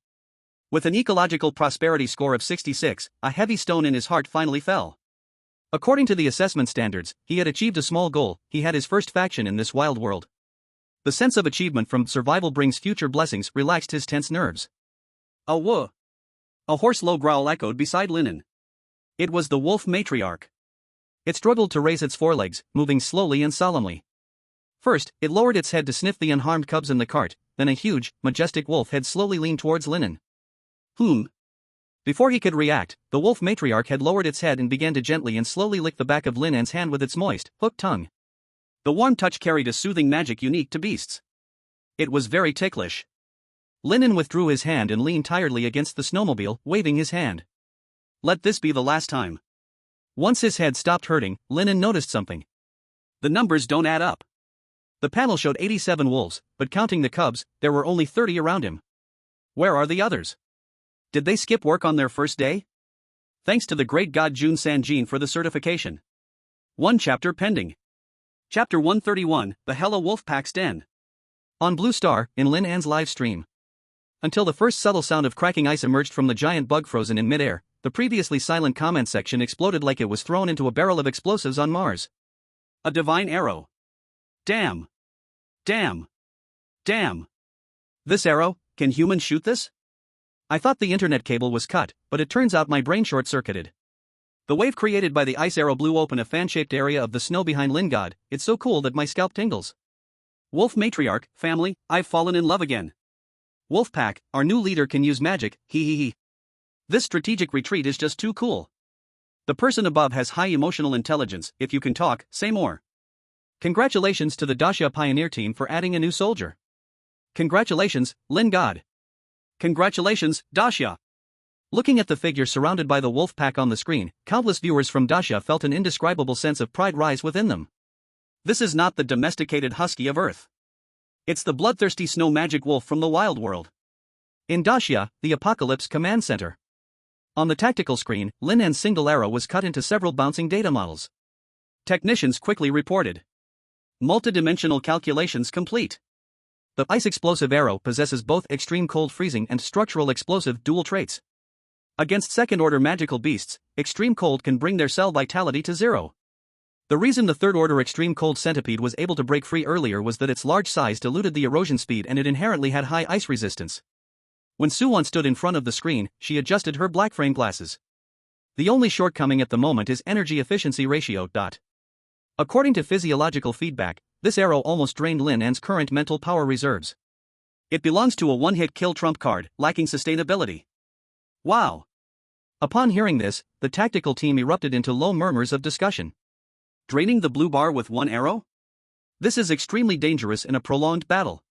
With an ecological prosperity score of 66, a heavy stone in his heart finally fell. According to the assessment standards, he had achieved a small goal, he had his first faction in this wild world. The sense of achievement from survival brings future blessings relaxed his tense nerves. A hoarse low growl echoed beside Lin An. It was the wolf matriarch. It struggled to raise its forelegs, moving slowly and solemnly. First, it lowered its head to sniff the unharmed cubs in the cart, then a huge, majestic wolf head slowly leaned towards Lin An. Before he could react, the wolf matriarch had lowered its head and began to gently and slowly lick the back of Lin An's hand with its moist, hooked tongue. The warm touch carried a soothing magic unique to beasts. It was very ticklish. Lin An withdrew his hand and leaned tiredly against the snowmobile, waving his hand. Let this be the last time. Once his head stopped hurting, Lin An noticed something. The numbers don't add up. The panel showed 87 wolves, but counting the cubs, there were only 30 around him. Where are the others? Did they skip work on their first day? Thanks to the great god Jun Sanjin for the certification. One chapter pending. Chapter 131, The Hella Wolfpack's Den. On Blue Star, in Lin An's live stream. Until the first subtle sound of cracking ice emerged from the giant bug frozen in midair, the previously silent comment section exploded like it was thrown into a barrel of explosives on Mars. A divine arrow. Damn. Damn. Damn. This arrow, can humans shoot this? I thought the internet cable was cut, but it turns out my brain short-circuited. The wave created by the ice arrow blew open a fan-shaped area of the snow behind Lin God. It's so cool that my scalp tingles. Wolf matriarch, family, I've fallen in love again. Wolfpack, our new leader can use magic, hee. This strategic retreat is just too cool. The person above has high emotional intelligence. If you can talk, say more. Congratulations to the Daxia Pioneer team for adding a new soldier. Congratulations, Lin God. Congratulations, Daxia. Looking at the figure surrounded by the wolf pack on the screen, countless viewers from Daxia felt an indescribable sense of pride rise within them. This is not the domesticated husky of Earth. It's the bloodthirsty snow magic wolf from the wild world. In Daxia, the Apocalypse Command Center. On the tactical screen, Lin An's single arrow was cut into several bouncing data models. Technicians quickly reported. Multidimensional calculations complete. The ice explosive arrow possesses both extreme cold freezing and structural explosive dual traits. Against second-order magical beasts, extreme cold can bring their cell vitality to zero. The reason the third-order extreme cold centipede was able to break free earlier was that its large size diluted the erosion speed and it inherently had high ice resistance. When Suwon stood in front of the screen, she adjusted her black frame glasses. The only shortcoming at the moment is energy efficiency ratio. According to physiological feedback, this arrow almost drained Lin An's current mental power reserves. It belongs to a one-hit kill trump card, lacking sustainability. Wow! Upon hearing this, the tactical team erupted into low murmurs of discussion. Draining the blue bar with one arrow? This is extremely dangerous in a prolonged battle.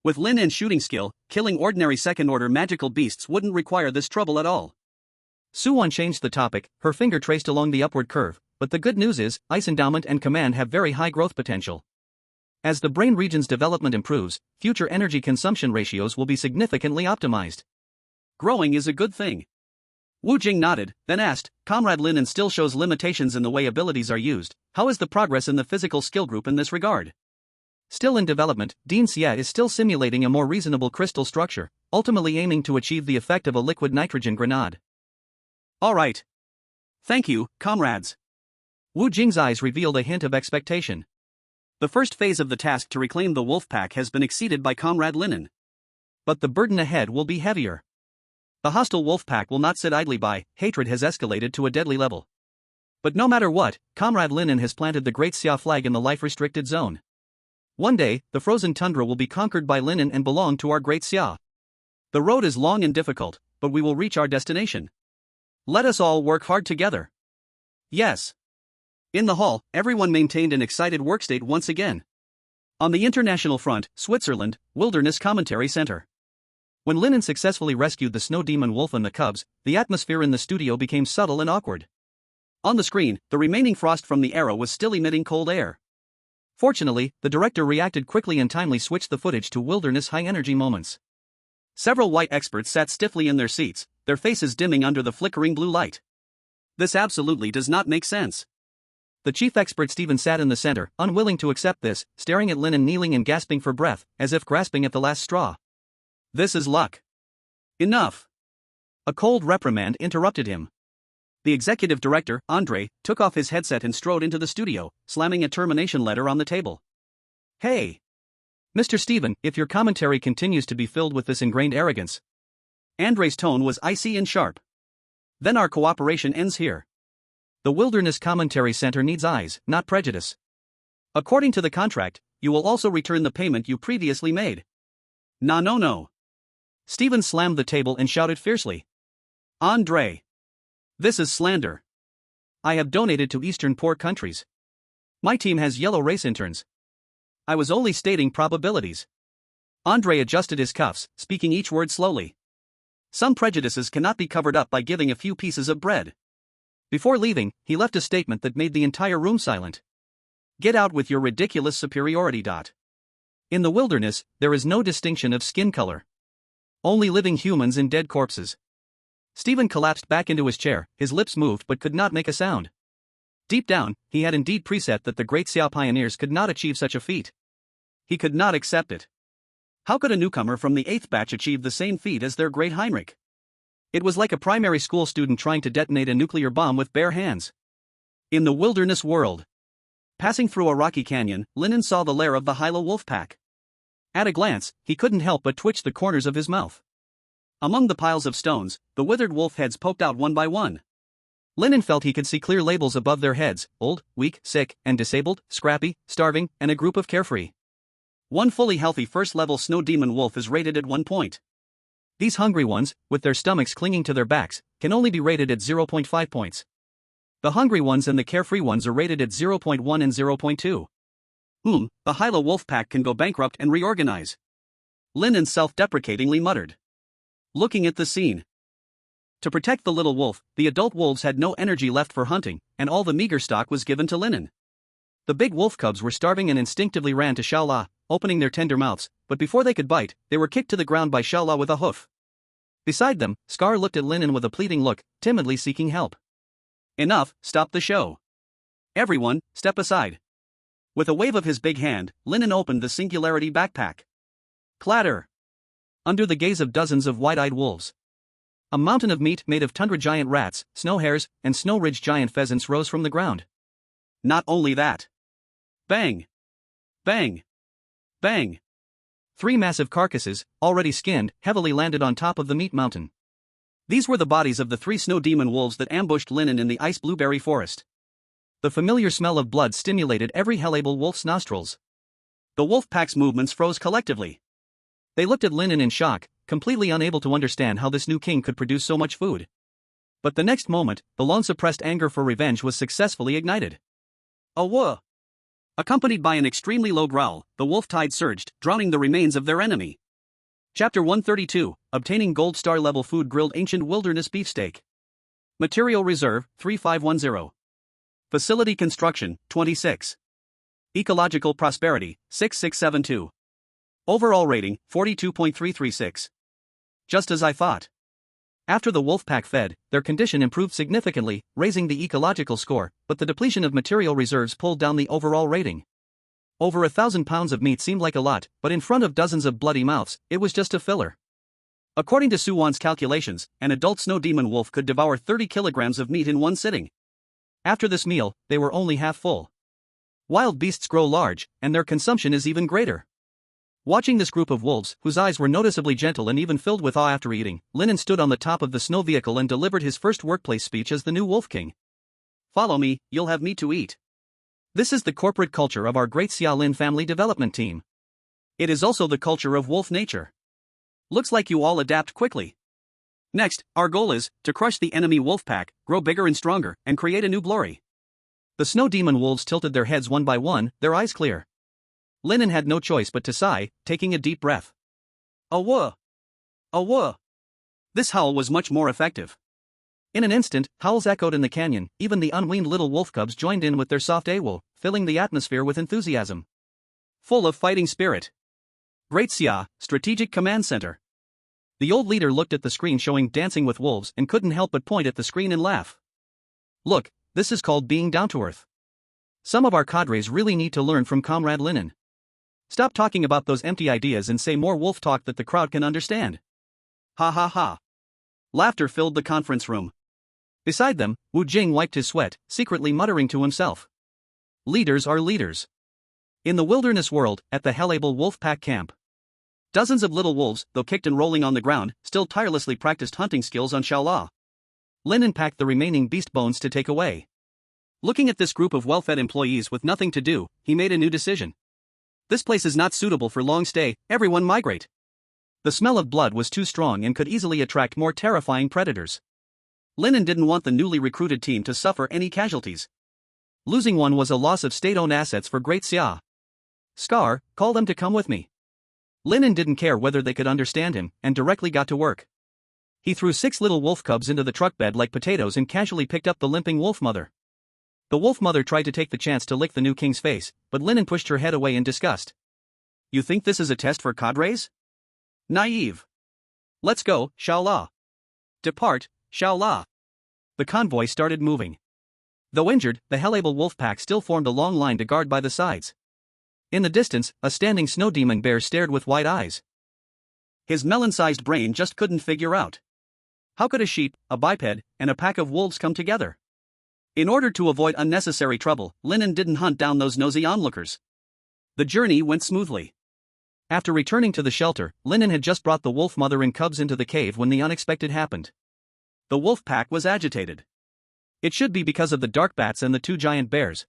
With Lin An's shooting skill, killing ordinary second-order magical beasts wouldn't require this trouble at all. Suwon changed the topic, her finger traced along the upward curve, but the good news is, Ice Endowment and Command have very high growth potential. As the brain region's development improves, future energy consumption ratios will be significantly optimized. Growing is a good thing. Wu Jing nodded, then asked, Comrade Lin An still shows limitations in the way abilities are used. How is the progress in the physical skill group in this regard? Still in development, Dean Xia is still simulating a more reasonable crystal structure, ultimately aiming to achieve the effect of a liquid nitrogen grenade. Alright. Thank you, comrades. Wu Jing's eyes revealed a hint of expectation. The first phase of the task to reclaim the wolf pack has been exceeded by Comrade Lin An. But the burden ahead will be heavier. The hostile wolf pack will not sit idly by, hatred has escalated to a deadly level. But no matter what, Comrade Lin An has planted the Great Xia flag in the life-restricted zone. One day, the frozen tundra will be conquered by Lin An and belong to our Great Xia. The road is long and difficult, but we will reach our destination. Let us all work hard together. Yes. In the hall, everyone maintained an excited workstate once again. On the international front, Switzerland, Wilderness Commentary Center. When Lin An successfully rescued the snow demon wolf and the cubs, the atmosphere in the studio became subtle and awkward. On the screen, the remaining frost from the arrow was still emitting cold air. Fortunately, the director reacted quickly and timely switched the footage to wilderness high-energy moments. Several white experts sat stiffly in their seats, their faces dimming under the flickering blue light. This absolutely does not make sense. The chief expert Stephen sat in the center, unwilling to accept this, staring at Lin An kneeling and gasping for breath, as if grasping at the last straw. This is luck. Enough. A cold reprimand interrupted him. The executive director, Andre, took off his headset and strode into the studio, slamming a termination letter on the table. Hey! Mr. Stephen, if your commentary continues to be filled with this ingrained arrogance, Andre's tone was icy and sharp. Then our cooperation ends here. The Wilderness Commentary Center needs eyes, not prejudice. According to the contract, you will also return the payment you previously made. Nah, no. Stephen slammed the table and shouted fiercely. Andre. This is slander. I have donated to Eastern poor countries. My team has yellow race interns. I was only stating probabilities. Andre adjusted his cuffs, speaking each word slowly. Some prejudices cannot be covered up by giving a few pieces of bread. Before leaving, he left a statement that made the entire room silent. Get out with your ridiculous superiority. In the wilderness, there is no distinction of skin color. Only living humans and dead corpses. Stephen collapsed back into his chair, his lips moved but could not make a sound. Deep down, he had indeed preset that the Great Xia pioneers could not achieve such a feat. He could not accept it. How could a newcomer from the 8th batch achieve the same feat as their great Heinrich? It was like a primary school student trying to detonate a nuclear bomb with bare hands. In the wilderness world. Passing through a rocky canyon, Lin An saw the lair of the Hyla wolf pack. At a glance, he couldn't help but twitch the corners of his mouth. Among the piles of stones, the withered wolf heads poked out one by one. Lin An felt he could see clear labels above their heads: old, weak, sick, and disabled, scrappy, starving, and a group of carefree. One fully healthy first-level snow demon wolf is rated at 1 point. These hungry ones, with their stomachs clinging to their backs, can only be rated at 0.5 points. The hungry ones and the carefree ones are rated at 0.1 and 0.2. The Hyla wolf pack can go bankrupt and reorganize. Lin An self-deprecatingly muttered. Looking at the scene. To protect the little wolf, the adult wolves had no energy left for hunting, and all the meager stock was given to Lin An. The big wolf cubs were starving and instinctively ran to Xiaola, opening their tender mouths, but before they could bite, they were kicked to the ground by Xiaola with a hoof. Beside them, Scar looked at Lin An with a pleading look, timidly seeking help. Enough, stop the show. Everyone, step aside. With a wave of his big hand, Lin An opened the Singularity backpack. Clatter! Under the gaze of dozens of wide-eyed wolves, a mountain of meat made of tundra giant rats, snow hares, and snow ridge giant pheasants rose from the ground. Not only that. Bang! Bang! Bang! 3 massive carcasses, already skinned, heavily landed on top of the meat mountain. These were the bodies of the 3 snow demon wolves that ambushed Lin An in the ice blueberry forest. The familiar smell of blood stimulated every hellable wolf's nostrils. The wolf pack's movements froze collectively. They looked at Lin An in shock, completely unable to understand how this new king could produce so much food. But the next moment, the long-suppressed anger for revenge was successfully ignited. A whoa! Accompanied by an extremely low growl, the wolf tide surged, drowning the remains of their enemy. Chapter 132, Obtaining Gold Star Level Food Grilled Ancient Wilderness Beefsteak. Material Reserve, 3510. Facility Construction, 26. Ecological Prosperity, 6672. Overall Rating, 42.336. Just as I thought. After the wolf pack fed, their condition improved significantly, raising the ecological score, but the depletion of material reserves pulled down the overall rating. Over 1,000 pounds of meat seemed like a lot, but in front of dozens of bloody mouths, it was just a filler. According to Suwon's calculations, an adult snow demon wolf could devour 30 kilograms of meat in one sitting. After this meal, they were only half full. Wild beasts grow large, and their consumption is even greater. Watching this group of wolves, whose eyes were noticeably gentle and even filled with awe after eating, Lin An stood on the top of the snow vehicle and delivered his first workplace speech as the new Wolf King. Follow me, you'll have meat to eat. This is the corporate culture of our Great Xia Lin family development team. It is also the culture of wolf nature. Looks like you all adapt quickly. Next, our goal is to crush the enemy wolf pack, grow bigger and stronger, and create a new glory. The snow demon wolves tilted their heads one by one, their eyes clear. Lin An had no choice but to sigh, taking a deep breath. A whoa! A whoa! This howl was much more effective. In an instant, howls echoed in the canyon, even the unweaned little wolf cubs joined in with their soft awo, filling the atmosphere with enthusiasm. Full of fighting spirit. Great Xia, Strategic Command Center. The old leader looked at the screen showing Dancing with Wolves and couldn't help but point at the screen and laugh. Look, this is called being down to earth. Some of our cadres really need to learn from Comrade Lin An. Stop talking about those empty ideas and say more wolf talk that the crowd can understand. Ha ha ha. Laughter filled the conference room. Beside them, Wu Jing wiped his sweat, secretly muttering to himself. Leaders are leaders. In the wilderness world, at the Hellable Wolf Pack camp. Dozens of little wolves, though kicked and rolling on the ground, still tirelessly practiced hunting skills on Xiaola. Lin An packed the remaining beast bones to take away. Looking at this group of well-fed employees with nothing to do, he made a new decision. This place is not suitable for long stay, everyone migrate. The smell of blood was too strong and could easily attract more terrifying predators. Lin An didn't want the newly recruited team to suffer any casualties. Losing one was a loss of state-owned assets for Great Xia. Scar, call them to come with me. Lin An didn't care whether they could understand him, and directly got to work. He threw 6 little wolf cubs into the truck bed like potatoes and casually picked up the limping wolf mother. The wolf mother tried to take the chance to lick the new king's face, but Lin An pushed her head away in disgust. You think this is a test for cadres? Naive. Let's go, Xiaola. Depart, Xiaola. The convoy started moving. Though injured, the Hellable wolf pack still formed a long line to guard by the sides. In the distance, a standing snow demon bear stared with wide eyes. His melon-sized brain just couldn't figure out. How could a sheep, a biped, and a pack of wolves come together? In order to avoid unnecessary trouble, Lin An didn't hunt down those nosy onlookers. The journey went smoothly. After returning to the shelter, Lin An had just brought the wolf mother and cubs into the cave when the unexpected happened. The wolf pack was agitated. It should be because of the dark bats and the 2 giant bears.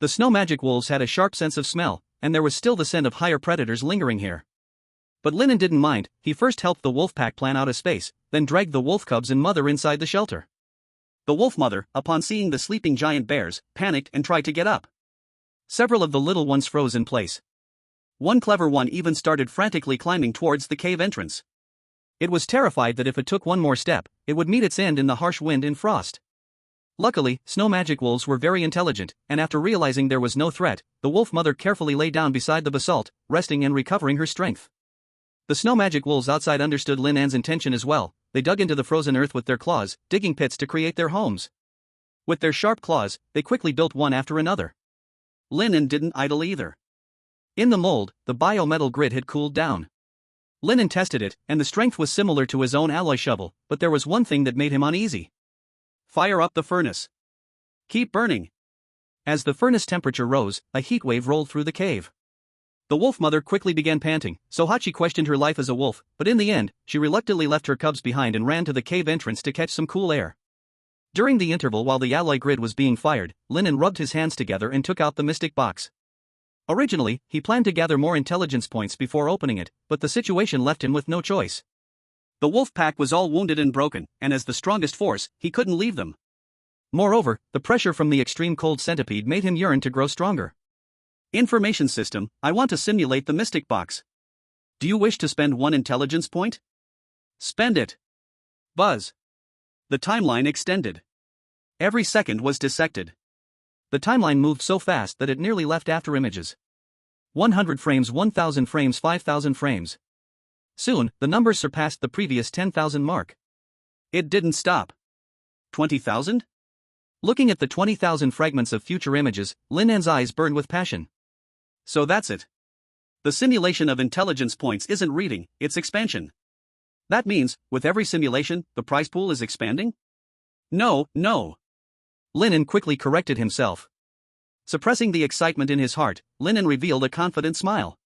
The snow magic wolves had a sharp sense of smell, and there was still the scent of higher predators lingering here. But Lin An didn't mind. He first helped the wolf pack plan out a space, then dragged the wolf cubs and mother inside the shelter. The wolf mother, upon seeing the sleeping giant bears, panicked and tried to get up. Several of the little ones froze in place. One clever one even started frantically climbing towards the cave entrance. It was terrified that if it took one more step, it would meet its end in the harsh wind and frost. Luckily, snow magic wolves were very intelligent, and after realizing there was no threat, the wolf mother carefully lay down beside the basalt, resting and recovering her strength. The snow magic wolves outside understood Lin An's intention as well. They dug into the frozen earth with their claws, digging pits to create their homes. With their sharp claws, they quickly built one after another. Lin An didn't idle either. In the mold, the biometal grid had cooled down. Lin An tested it, and the strength was similar to his own alloy shovel, but there was one thing that made him uneasy. Fire up the furnace. Keep burning. As the furnace temperature rose, a heat wave rolled through the cave. The wolf mother quickly began panting, so hot she questioned her life as a wolf, but in the end, she reluctantly left her cubs behind and ran to the cave entrance to catch some cool air. During the interval while the alloy grid was being fired, Lin An rubbed his hands together and took out the mystic box. Originally, he planned to gather more intelligence points before opening it, but the situation left him with no choice. The wolf pack was all wounded and broken, and as the strongest force, he couldn't leave them. Moreover, the pressure from the extreme cold centipede made him yearn to grow stronger. Information system, I want to simulate the mystic box. Do you wish to spend 1 intelligence point? Spend it. Buzz. The timeline extended. Every second was dissected. The timeline moved so fast that it nearly left after images. 100 frames, 1000 frames, 5000 frames. Soon, the numbers surpassed the previous 10,000 mark. It didn't stop. 20,000? Looking at the 20,000 fragments of future images, Lin An's eyes burned with passion. So that's it. The simulation of intelligence points isn't reading, it's expansion. That means, with every simulation, the prize pool is expanding? No. Lin An quickly corrected himself. Suppressing the excitement in his heart, Lin An revealed a confident smile.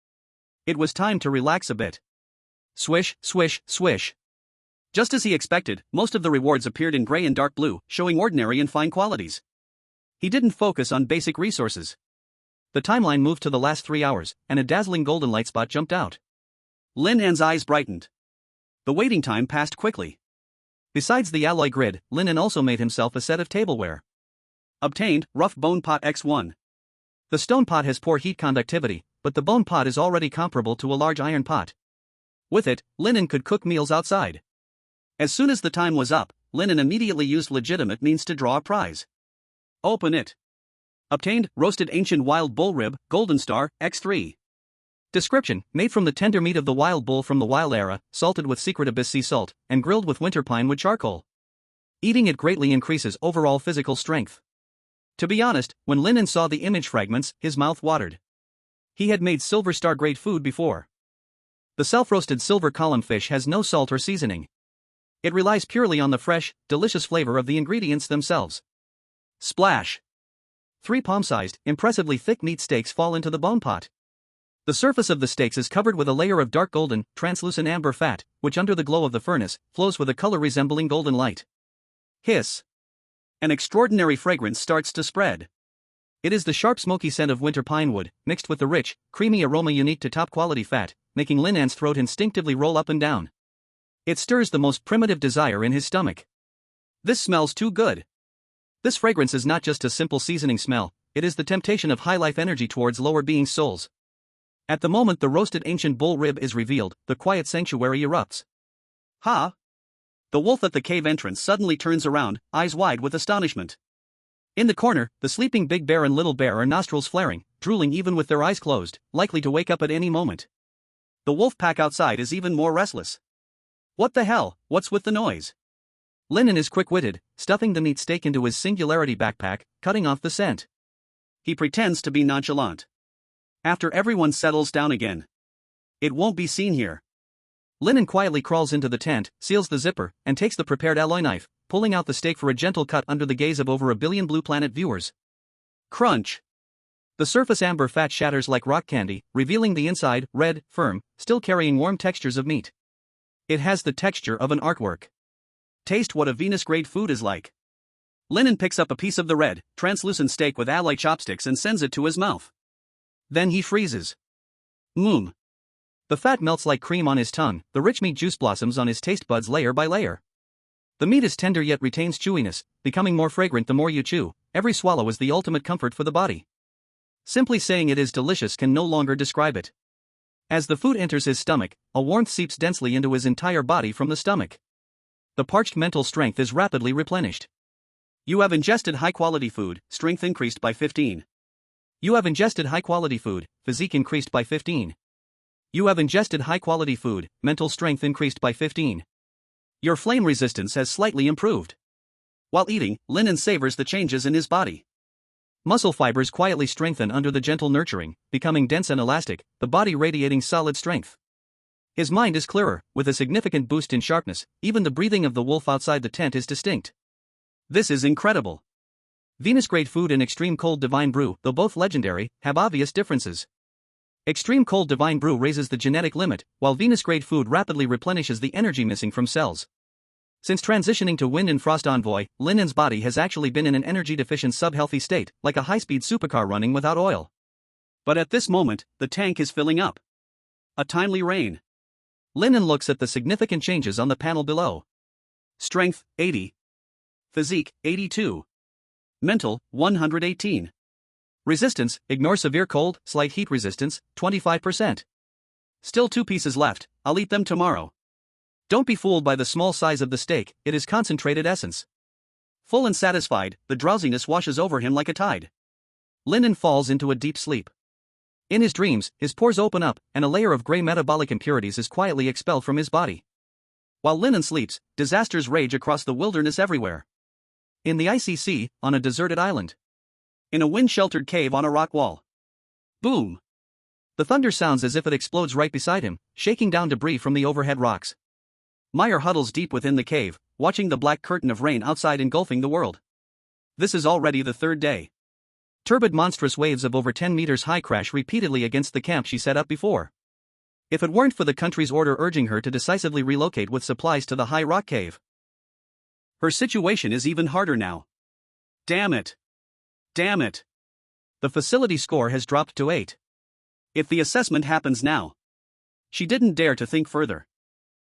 It was time to relax a bit. Swish, swish, swish. Just as he expected, most of the rewards appeared in gray and dark blue, showing ordinary and fine qualities. He didn't focus on basic resources. The timeline moved to the last 3 hours, and a dazzling golden light spot jumped out. Lin An's eyes brightened. The waiting time passed quickly. Besides the alloy grid, Lin An also made himself a set of tableware. Obtained, rough bone pot X1. The stone pot has poor heat conductivity, but the bone pot is already comparable to a large iron pot. With it, Lin An could cook meals outside. As soon as the time was up, Lin An immediately used legitimate means to draw a prize. Open it. Obtained, roasted ancient wild bull rib, golden star, X3. Description, made from the tender meat of the wild bull from the wild era, salted with secret abyss sea salt, and grilled with winter pine wood charcoal. Eating it greatly increases overall physical strength. To be honest, when Lin An saw the image fragments, his mouth watered. He had made silver star grade food before. The self-roasted silver column fish has no salt or seasoning. It relies purely on the fresh, delicious flavor of the ingredients themselves. Splash! 3 palm-sized, impressively thick meat steaks fall into the bone pot. The surface of the steaks is covered with a layer of dark golden, translucent amber fat, which under the glow of the furnace, flows with a color resembling golden light. Hiss. An extraordinary fragrance starts to spread. It is the sharp smoky scent of winter pine wood, mixed with the rich, creamy aroma unique to top-quality fat, making Lin An's throat instinctively roll up and down. It stirs the most primitive desire in his stomach. This smells too good. This fragrance is not just a simple seasoning smell, it is the temptation of high-life energy towards lower beings' souls. At the moment the roasted ancient bull rib is revealed, the quiet sanctuary erupts. Ha! The wolf at the cave entrance suddenly turns around, eyes wide with astonishment. In the corner, the sleeping big bear and little bear are nostrils flaring, drooling even with their eyes closed, likely to wake up at any moment. The wolf pack outside is even more restless. What the hell, what's with the noise? Lin An is quick-witted, stuffing the meat steak into his singularity backpack, cutting off the scent. He pretends to be nonchalant. After everyone settles down again. It won't be seen here. Lin An quietly crawls into the tent, seals the zipper, and takes the prepared alloy knife, pulling out the steak for a gentle cut under the gaze of over 1 billion Blue Planet viewers. Crunch! The surface amber fat shatters like rock candy, revealing the inside, red, firm, still carrying warm textures of meat. It has the texture of an artwork. Taste what a Venus-grade food is like. Lin An picks up a piece of the red, translucent steak with alloy chopsticks and sends it to his mouth. Then he freezes. Mmm. The fat melts like cream on his tongue, the rich meat juice blossoms on his taste buds layer by layer. The meat is tender yet retains chewiness, becoming more fragrant the more you chew. Every swallow is the ultimate comfort for the body. Simply saying it is delicious can no longer describe it. As the food enters his stomach, a warmth seeps densely into his entire body from the stomach. The parched mental strength is rapidly replenished. You have ingested high-quality food, strength increased by 15. You have ingested high-quality food, physique increased by 15. You have ingested high-quality food, mental strength increased by 15. Your flame resistance has slightly improved. While eating, Lin An savors the changes in his body. Muscle fibers quietly strengthen under the gentle nurturing, becoming dense and elastic, the body radiating solid strength. His mind is clearer, with a significant boost in sharpness, even the breathing of the wolf outside the tent is distinct. This is incredible. Venus-grade food and extreme cold divine brew, though both legendary, have obvious differences. Extreme cold divine brew raises the genetic limit, while Venus-grade food rapidly replenishes the energy missing from cells. Since transitioning to Wind and Frost Envoy, Lin An's body has actually been in an energy-deficient sub-healthy state, like a high-speed supercar running without oil. But at this moment, the tank is filling up. A timely rain. Lin An looks at the significant changes on the panel below. Strength, 80. Physique, 82. Mental, 118. Resistance, ignore severe cold, slight heat resistance, 25%. Still 2 pieces left, I'll eat them tomorrow. Don't be fooled by the small size of the steak, it is concentrated essence. Full and satisfied, the drowsiness washes over him like a tide. Lin An falls into a deep sleep. In his dreams, his pores open up, and a layer of gray metabolic impurities is quietly expelled from his body. While Lin An sleeps, disasters rage across the wilderness everywhere. In the icy sea, on a deserted island. In a wind-sheltered cave on a rock wall. Boom! The thunder sounds as if it explodes right beside him, shaking down debris from the overhead rocks. Meyer huddles deep within the cave, watching the black curtain of rain outside engulfing the world. This is already the 3rd day. Turbid monstrous waves of over 10 meters high crash repeatedly against the camp she set up before. If it weren't for the country's order urging her to decisively relocate with supplies to the high rock cave. Her situation is even harder now. Damn it. Damn it. The facility score has dropped to 8. If the assessment happens now. She didn't dare to think further.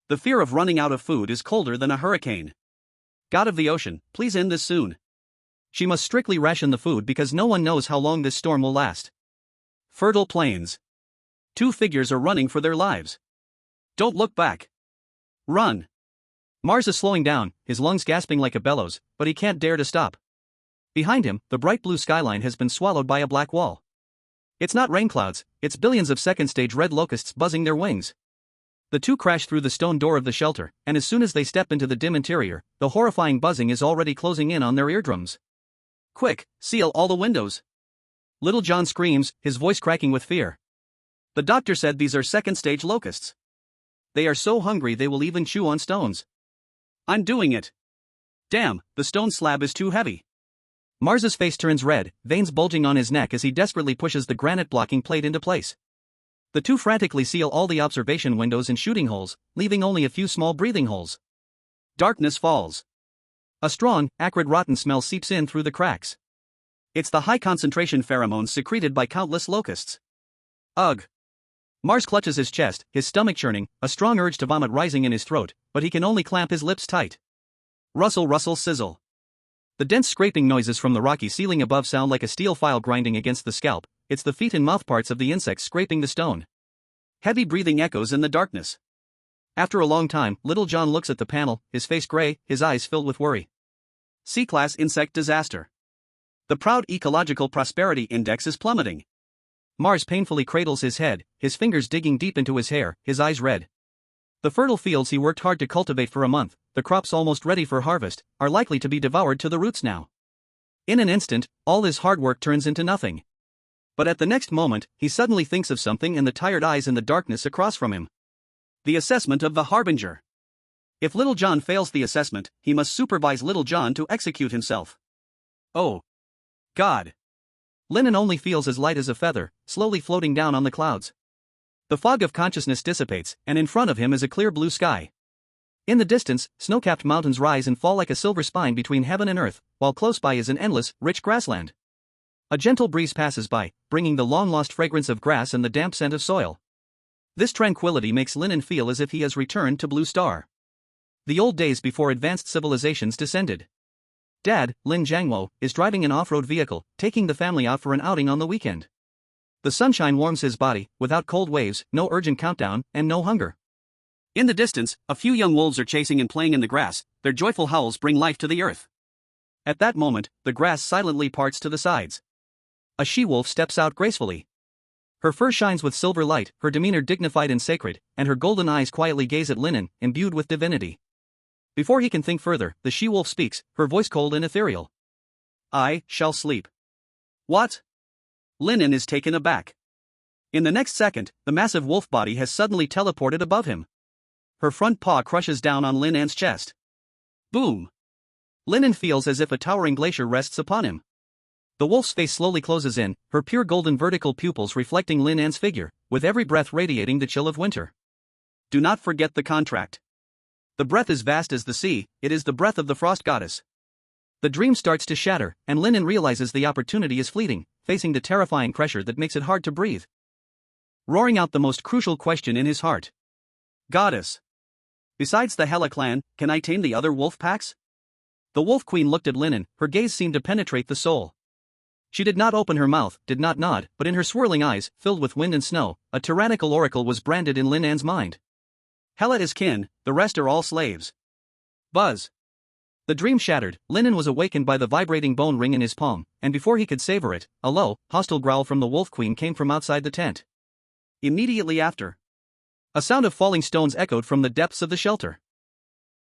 The fear of running out of food is colder than a hurricane. God of the ocean, please end this soon. She must strictly ration the food because no one knows how long this storm will last. Fertile plains. 2 figures are running for their lives. Don't look back. Run. Mars is slowing down, his lungs gasping like a bellows, but he can't dare to stop. Behind him, the bright blue skyline has been swallowed by a black wall. It's not rain clouds, it's billions of second-stage red locusts buzzing their wings. The 2 crash through the stone door of the shelter, and as soon as they step into the dim interior, the horrifying buzzing is already closing in on their eardrums. Quick, seal all the windows. Little John screams, his voice cracking with fear. The doctor said these are second-stage locusts. They are so hungry they will even chew on stones. I'm doing it. Damn, the stone slab is too heavy. Mars's face turns red, veins bulging on his neck as he desperately pushes the granite blocking plate into place. The two frantically seal all the observation windows and shooting holes, leaving only a few small breathing holes. Darkness falls. A strong, acrid rotten smell seeps in through the cracks. It's the high-concentration pheromones secreted by countless locusts. Ugh. Mars clutches his chest, his stomach churning, a strong urge to vomit rising in his throat, but he can only clamp his lips tight. Rustle, rustle, sizzle. The dense scraping noises from the rocky ceiling above sound like a steel file grinding against the scalp. It's the feet and mouthparts of the insects scraping the stone. Heavy breathing echoes in the darkness. After a long time, Little John looks at the panel, his face gray, his eyes filled with worry. C-class insect disaster. The proud ecological prosperity index is plummeting. Mars painfully cradles his head, his fingers digging deep into his hair, his eyes red. The fertile fields he worked hard to cultivate for a month, the crops almost ready for harvest, are likely to be devoured to the roots now. In an instant, all his hard work turns into nothing. But at the next moment, he suddenly thinks of something in the tired eyes in the darkness across from him. The assessment of the Harbinger. If Little John fails the assessment, he must supervise Little John to execute himself. Oh God. Lin An only feels as light as a feather, slowly floating down on the clouds. The fog of consciousness dissipates, and in front of him is a clear blue sky. In the distance, snow-capped mountains rise and fall like a silver spine between heaven and earth, while close by is an endless, rich grassland. A gentle breeze passes by, bringing the long-lost fragrance of grass and the damp scent of soil. This tranquility makes Lin An feel as if he has returned to Blue Star. The old days before advanced civilizations descended. Dad, Lin Jiangwo, is driving an off-road vehicle, taking the family out for an outing on the weekend. The sunshine warms his body, without cold waves, no urgent countdown, and no hunger. In the distance, a few young wolves are chasing and playing in the grass, their joyful howls bring life to the earth. At that moment, the grass silently parts to the sides. A she-wolf steps out gracefully. Her fur shines with silver light, her demeanor dignified and sacred, and her golden eyes quietly gaze at Lin An, imbued with divinity. Before he can think further, the she-wolf speaks, her voice cold and ethereal. I shall sleep. What? Lin An is taken aback. In the next second, the massive wolf body has suddenly teleported above him. Her front paw crushes down on Lin An's chest. Boom! Lin An feels as if a towering glacier rests upon him. The wolf's face slowly closes in, her pure golden vertical pupils reflecting Lin An's figure, with every breath radiating the chill of winter. Do not forget the contract. The breath is vast as the sea, it is the breath of the frost goddess. The dream starts to shatter, and Lin An realizes the opportunity is fleeting, facing the terrifying pressure that makes it hard to breathe. Roaring out the most crucial question in his heart. Goddess. Besides the Hela clan, can I tame the other wolf packs? The wolf queen looked at Lin An, her gaze seemed to penetrate the soul. She did not open her mouth, did not nod, but in her swirling eyes, filled with wind and snow, a tyrannical oracle was branded in Lin An's mind. Hela is kin, the rest are all slaves. Buzz. The dream shattered, Lin An was awakened by the vibrating bone ring in his palm, and before he could savor it, a low, hostile growl from the wolf queen came from outside the tent. Immediately after, a sound of falling stones echoed from the depths of the shelter.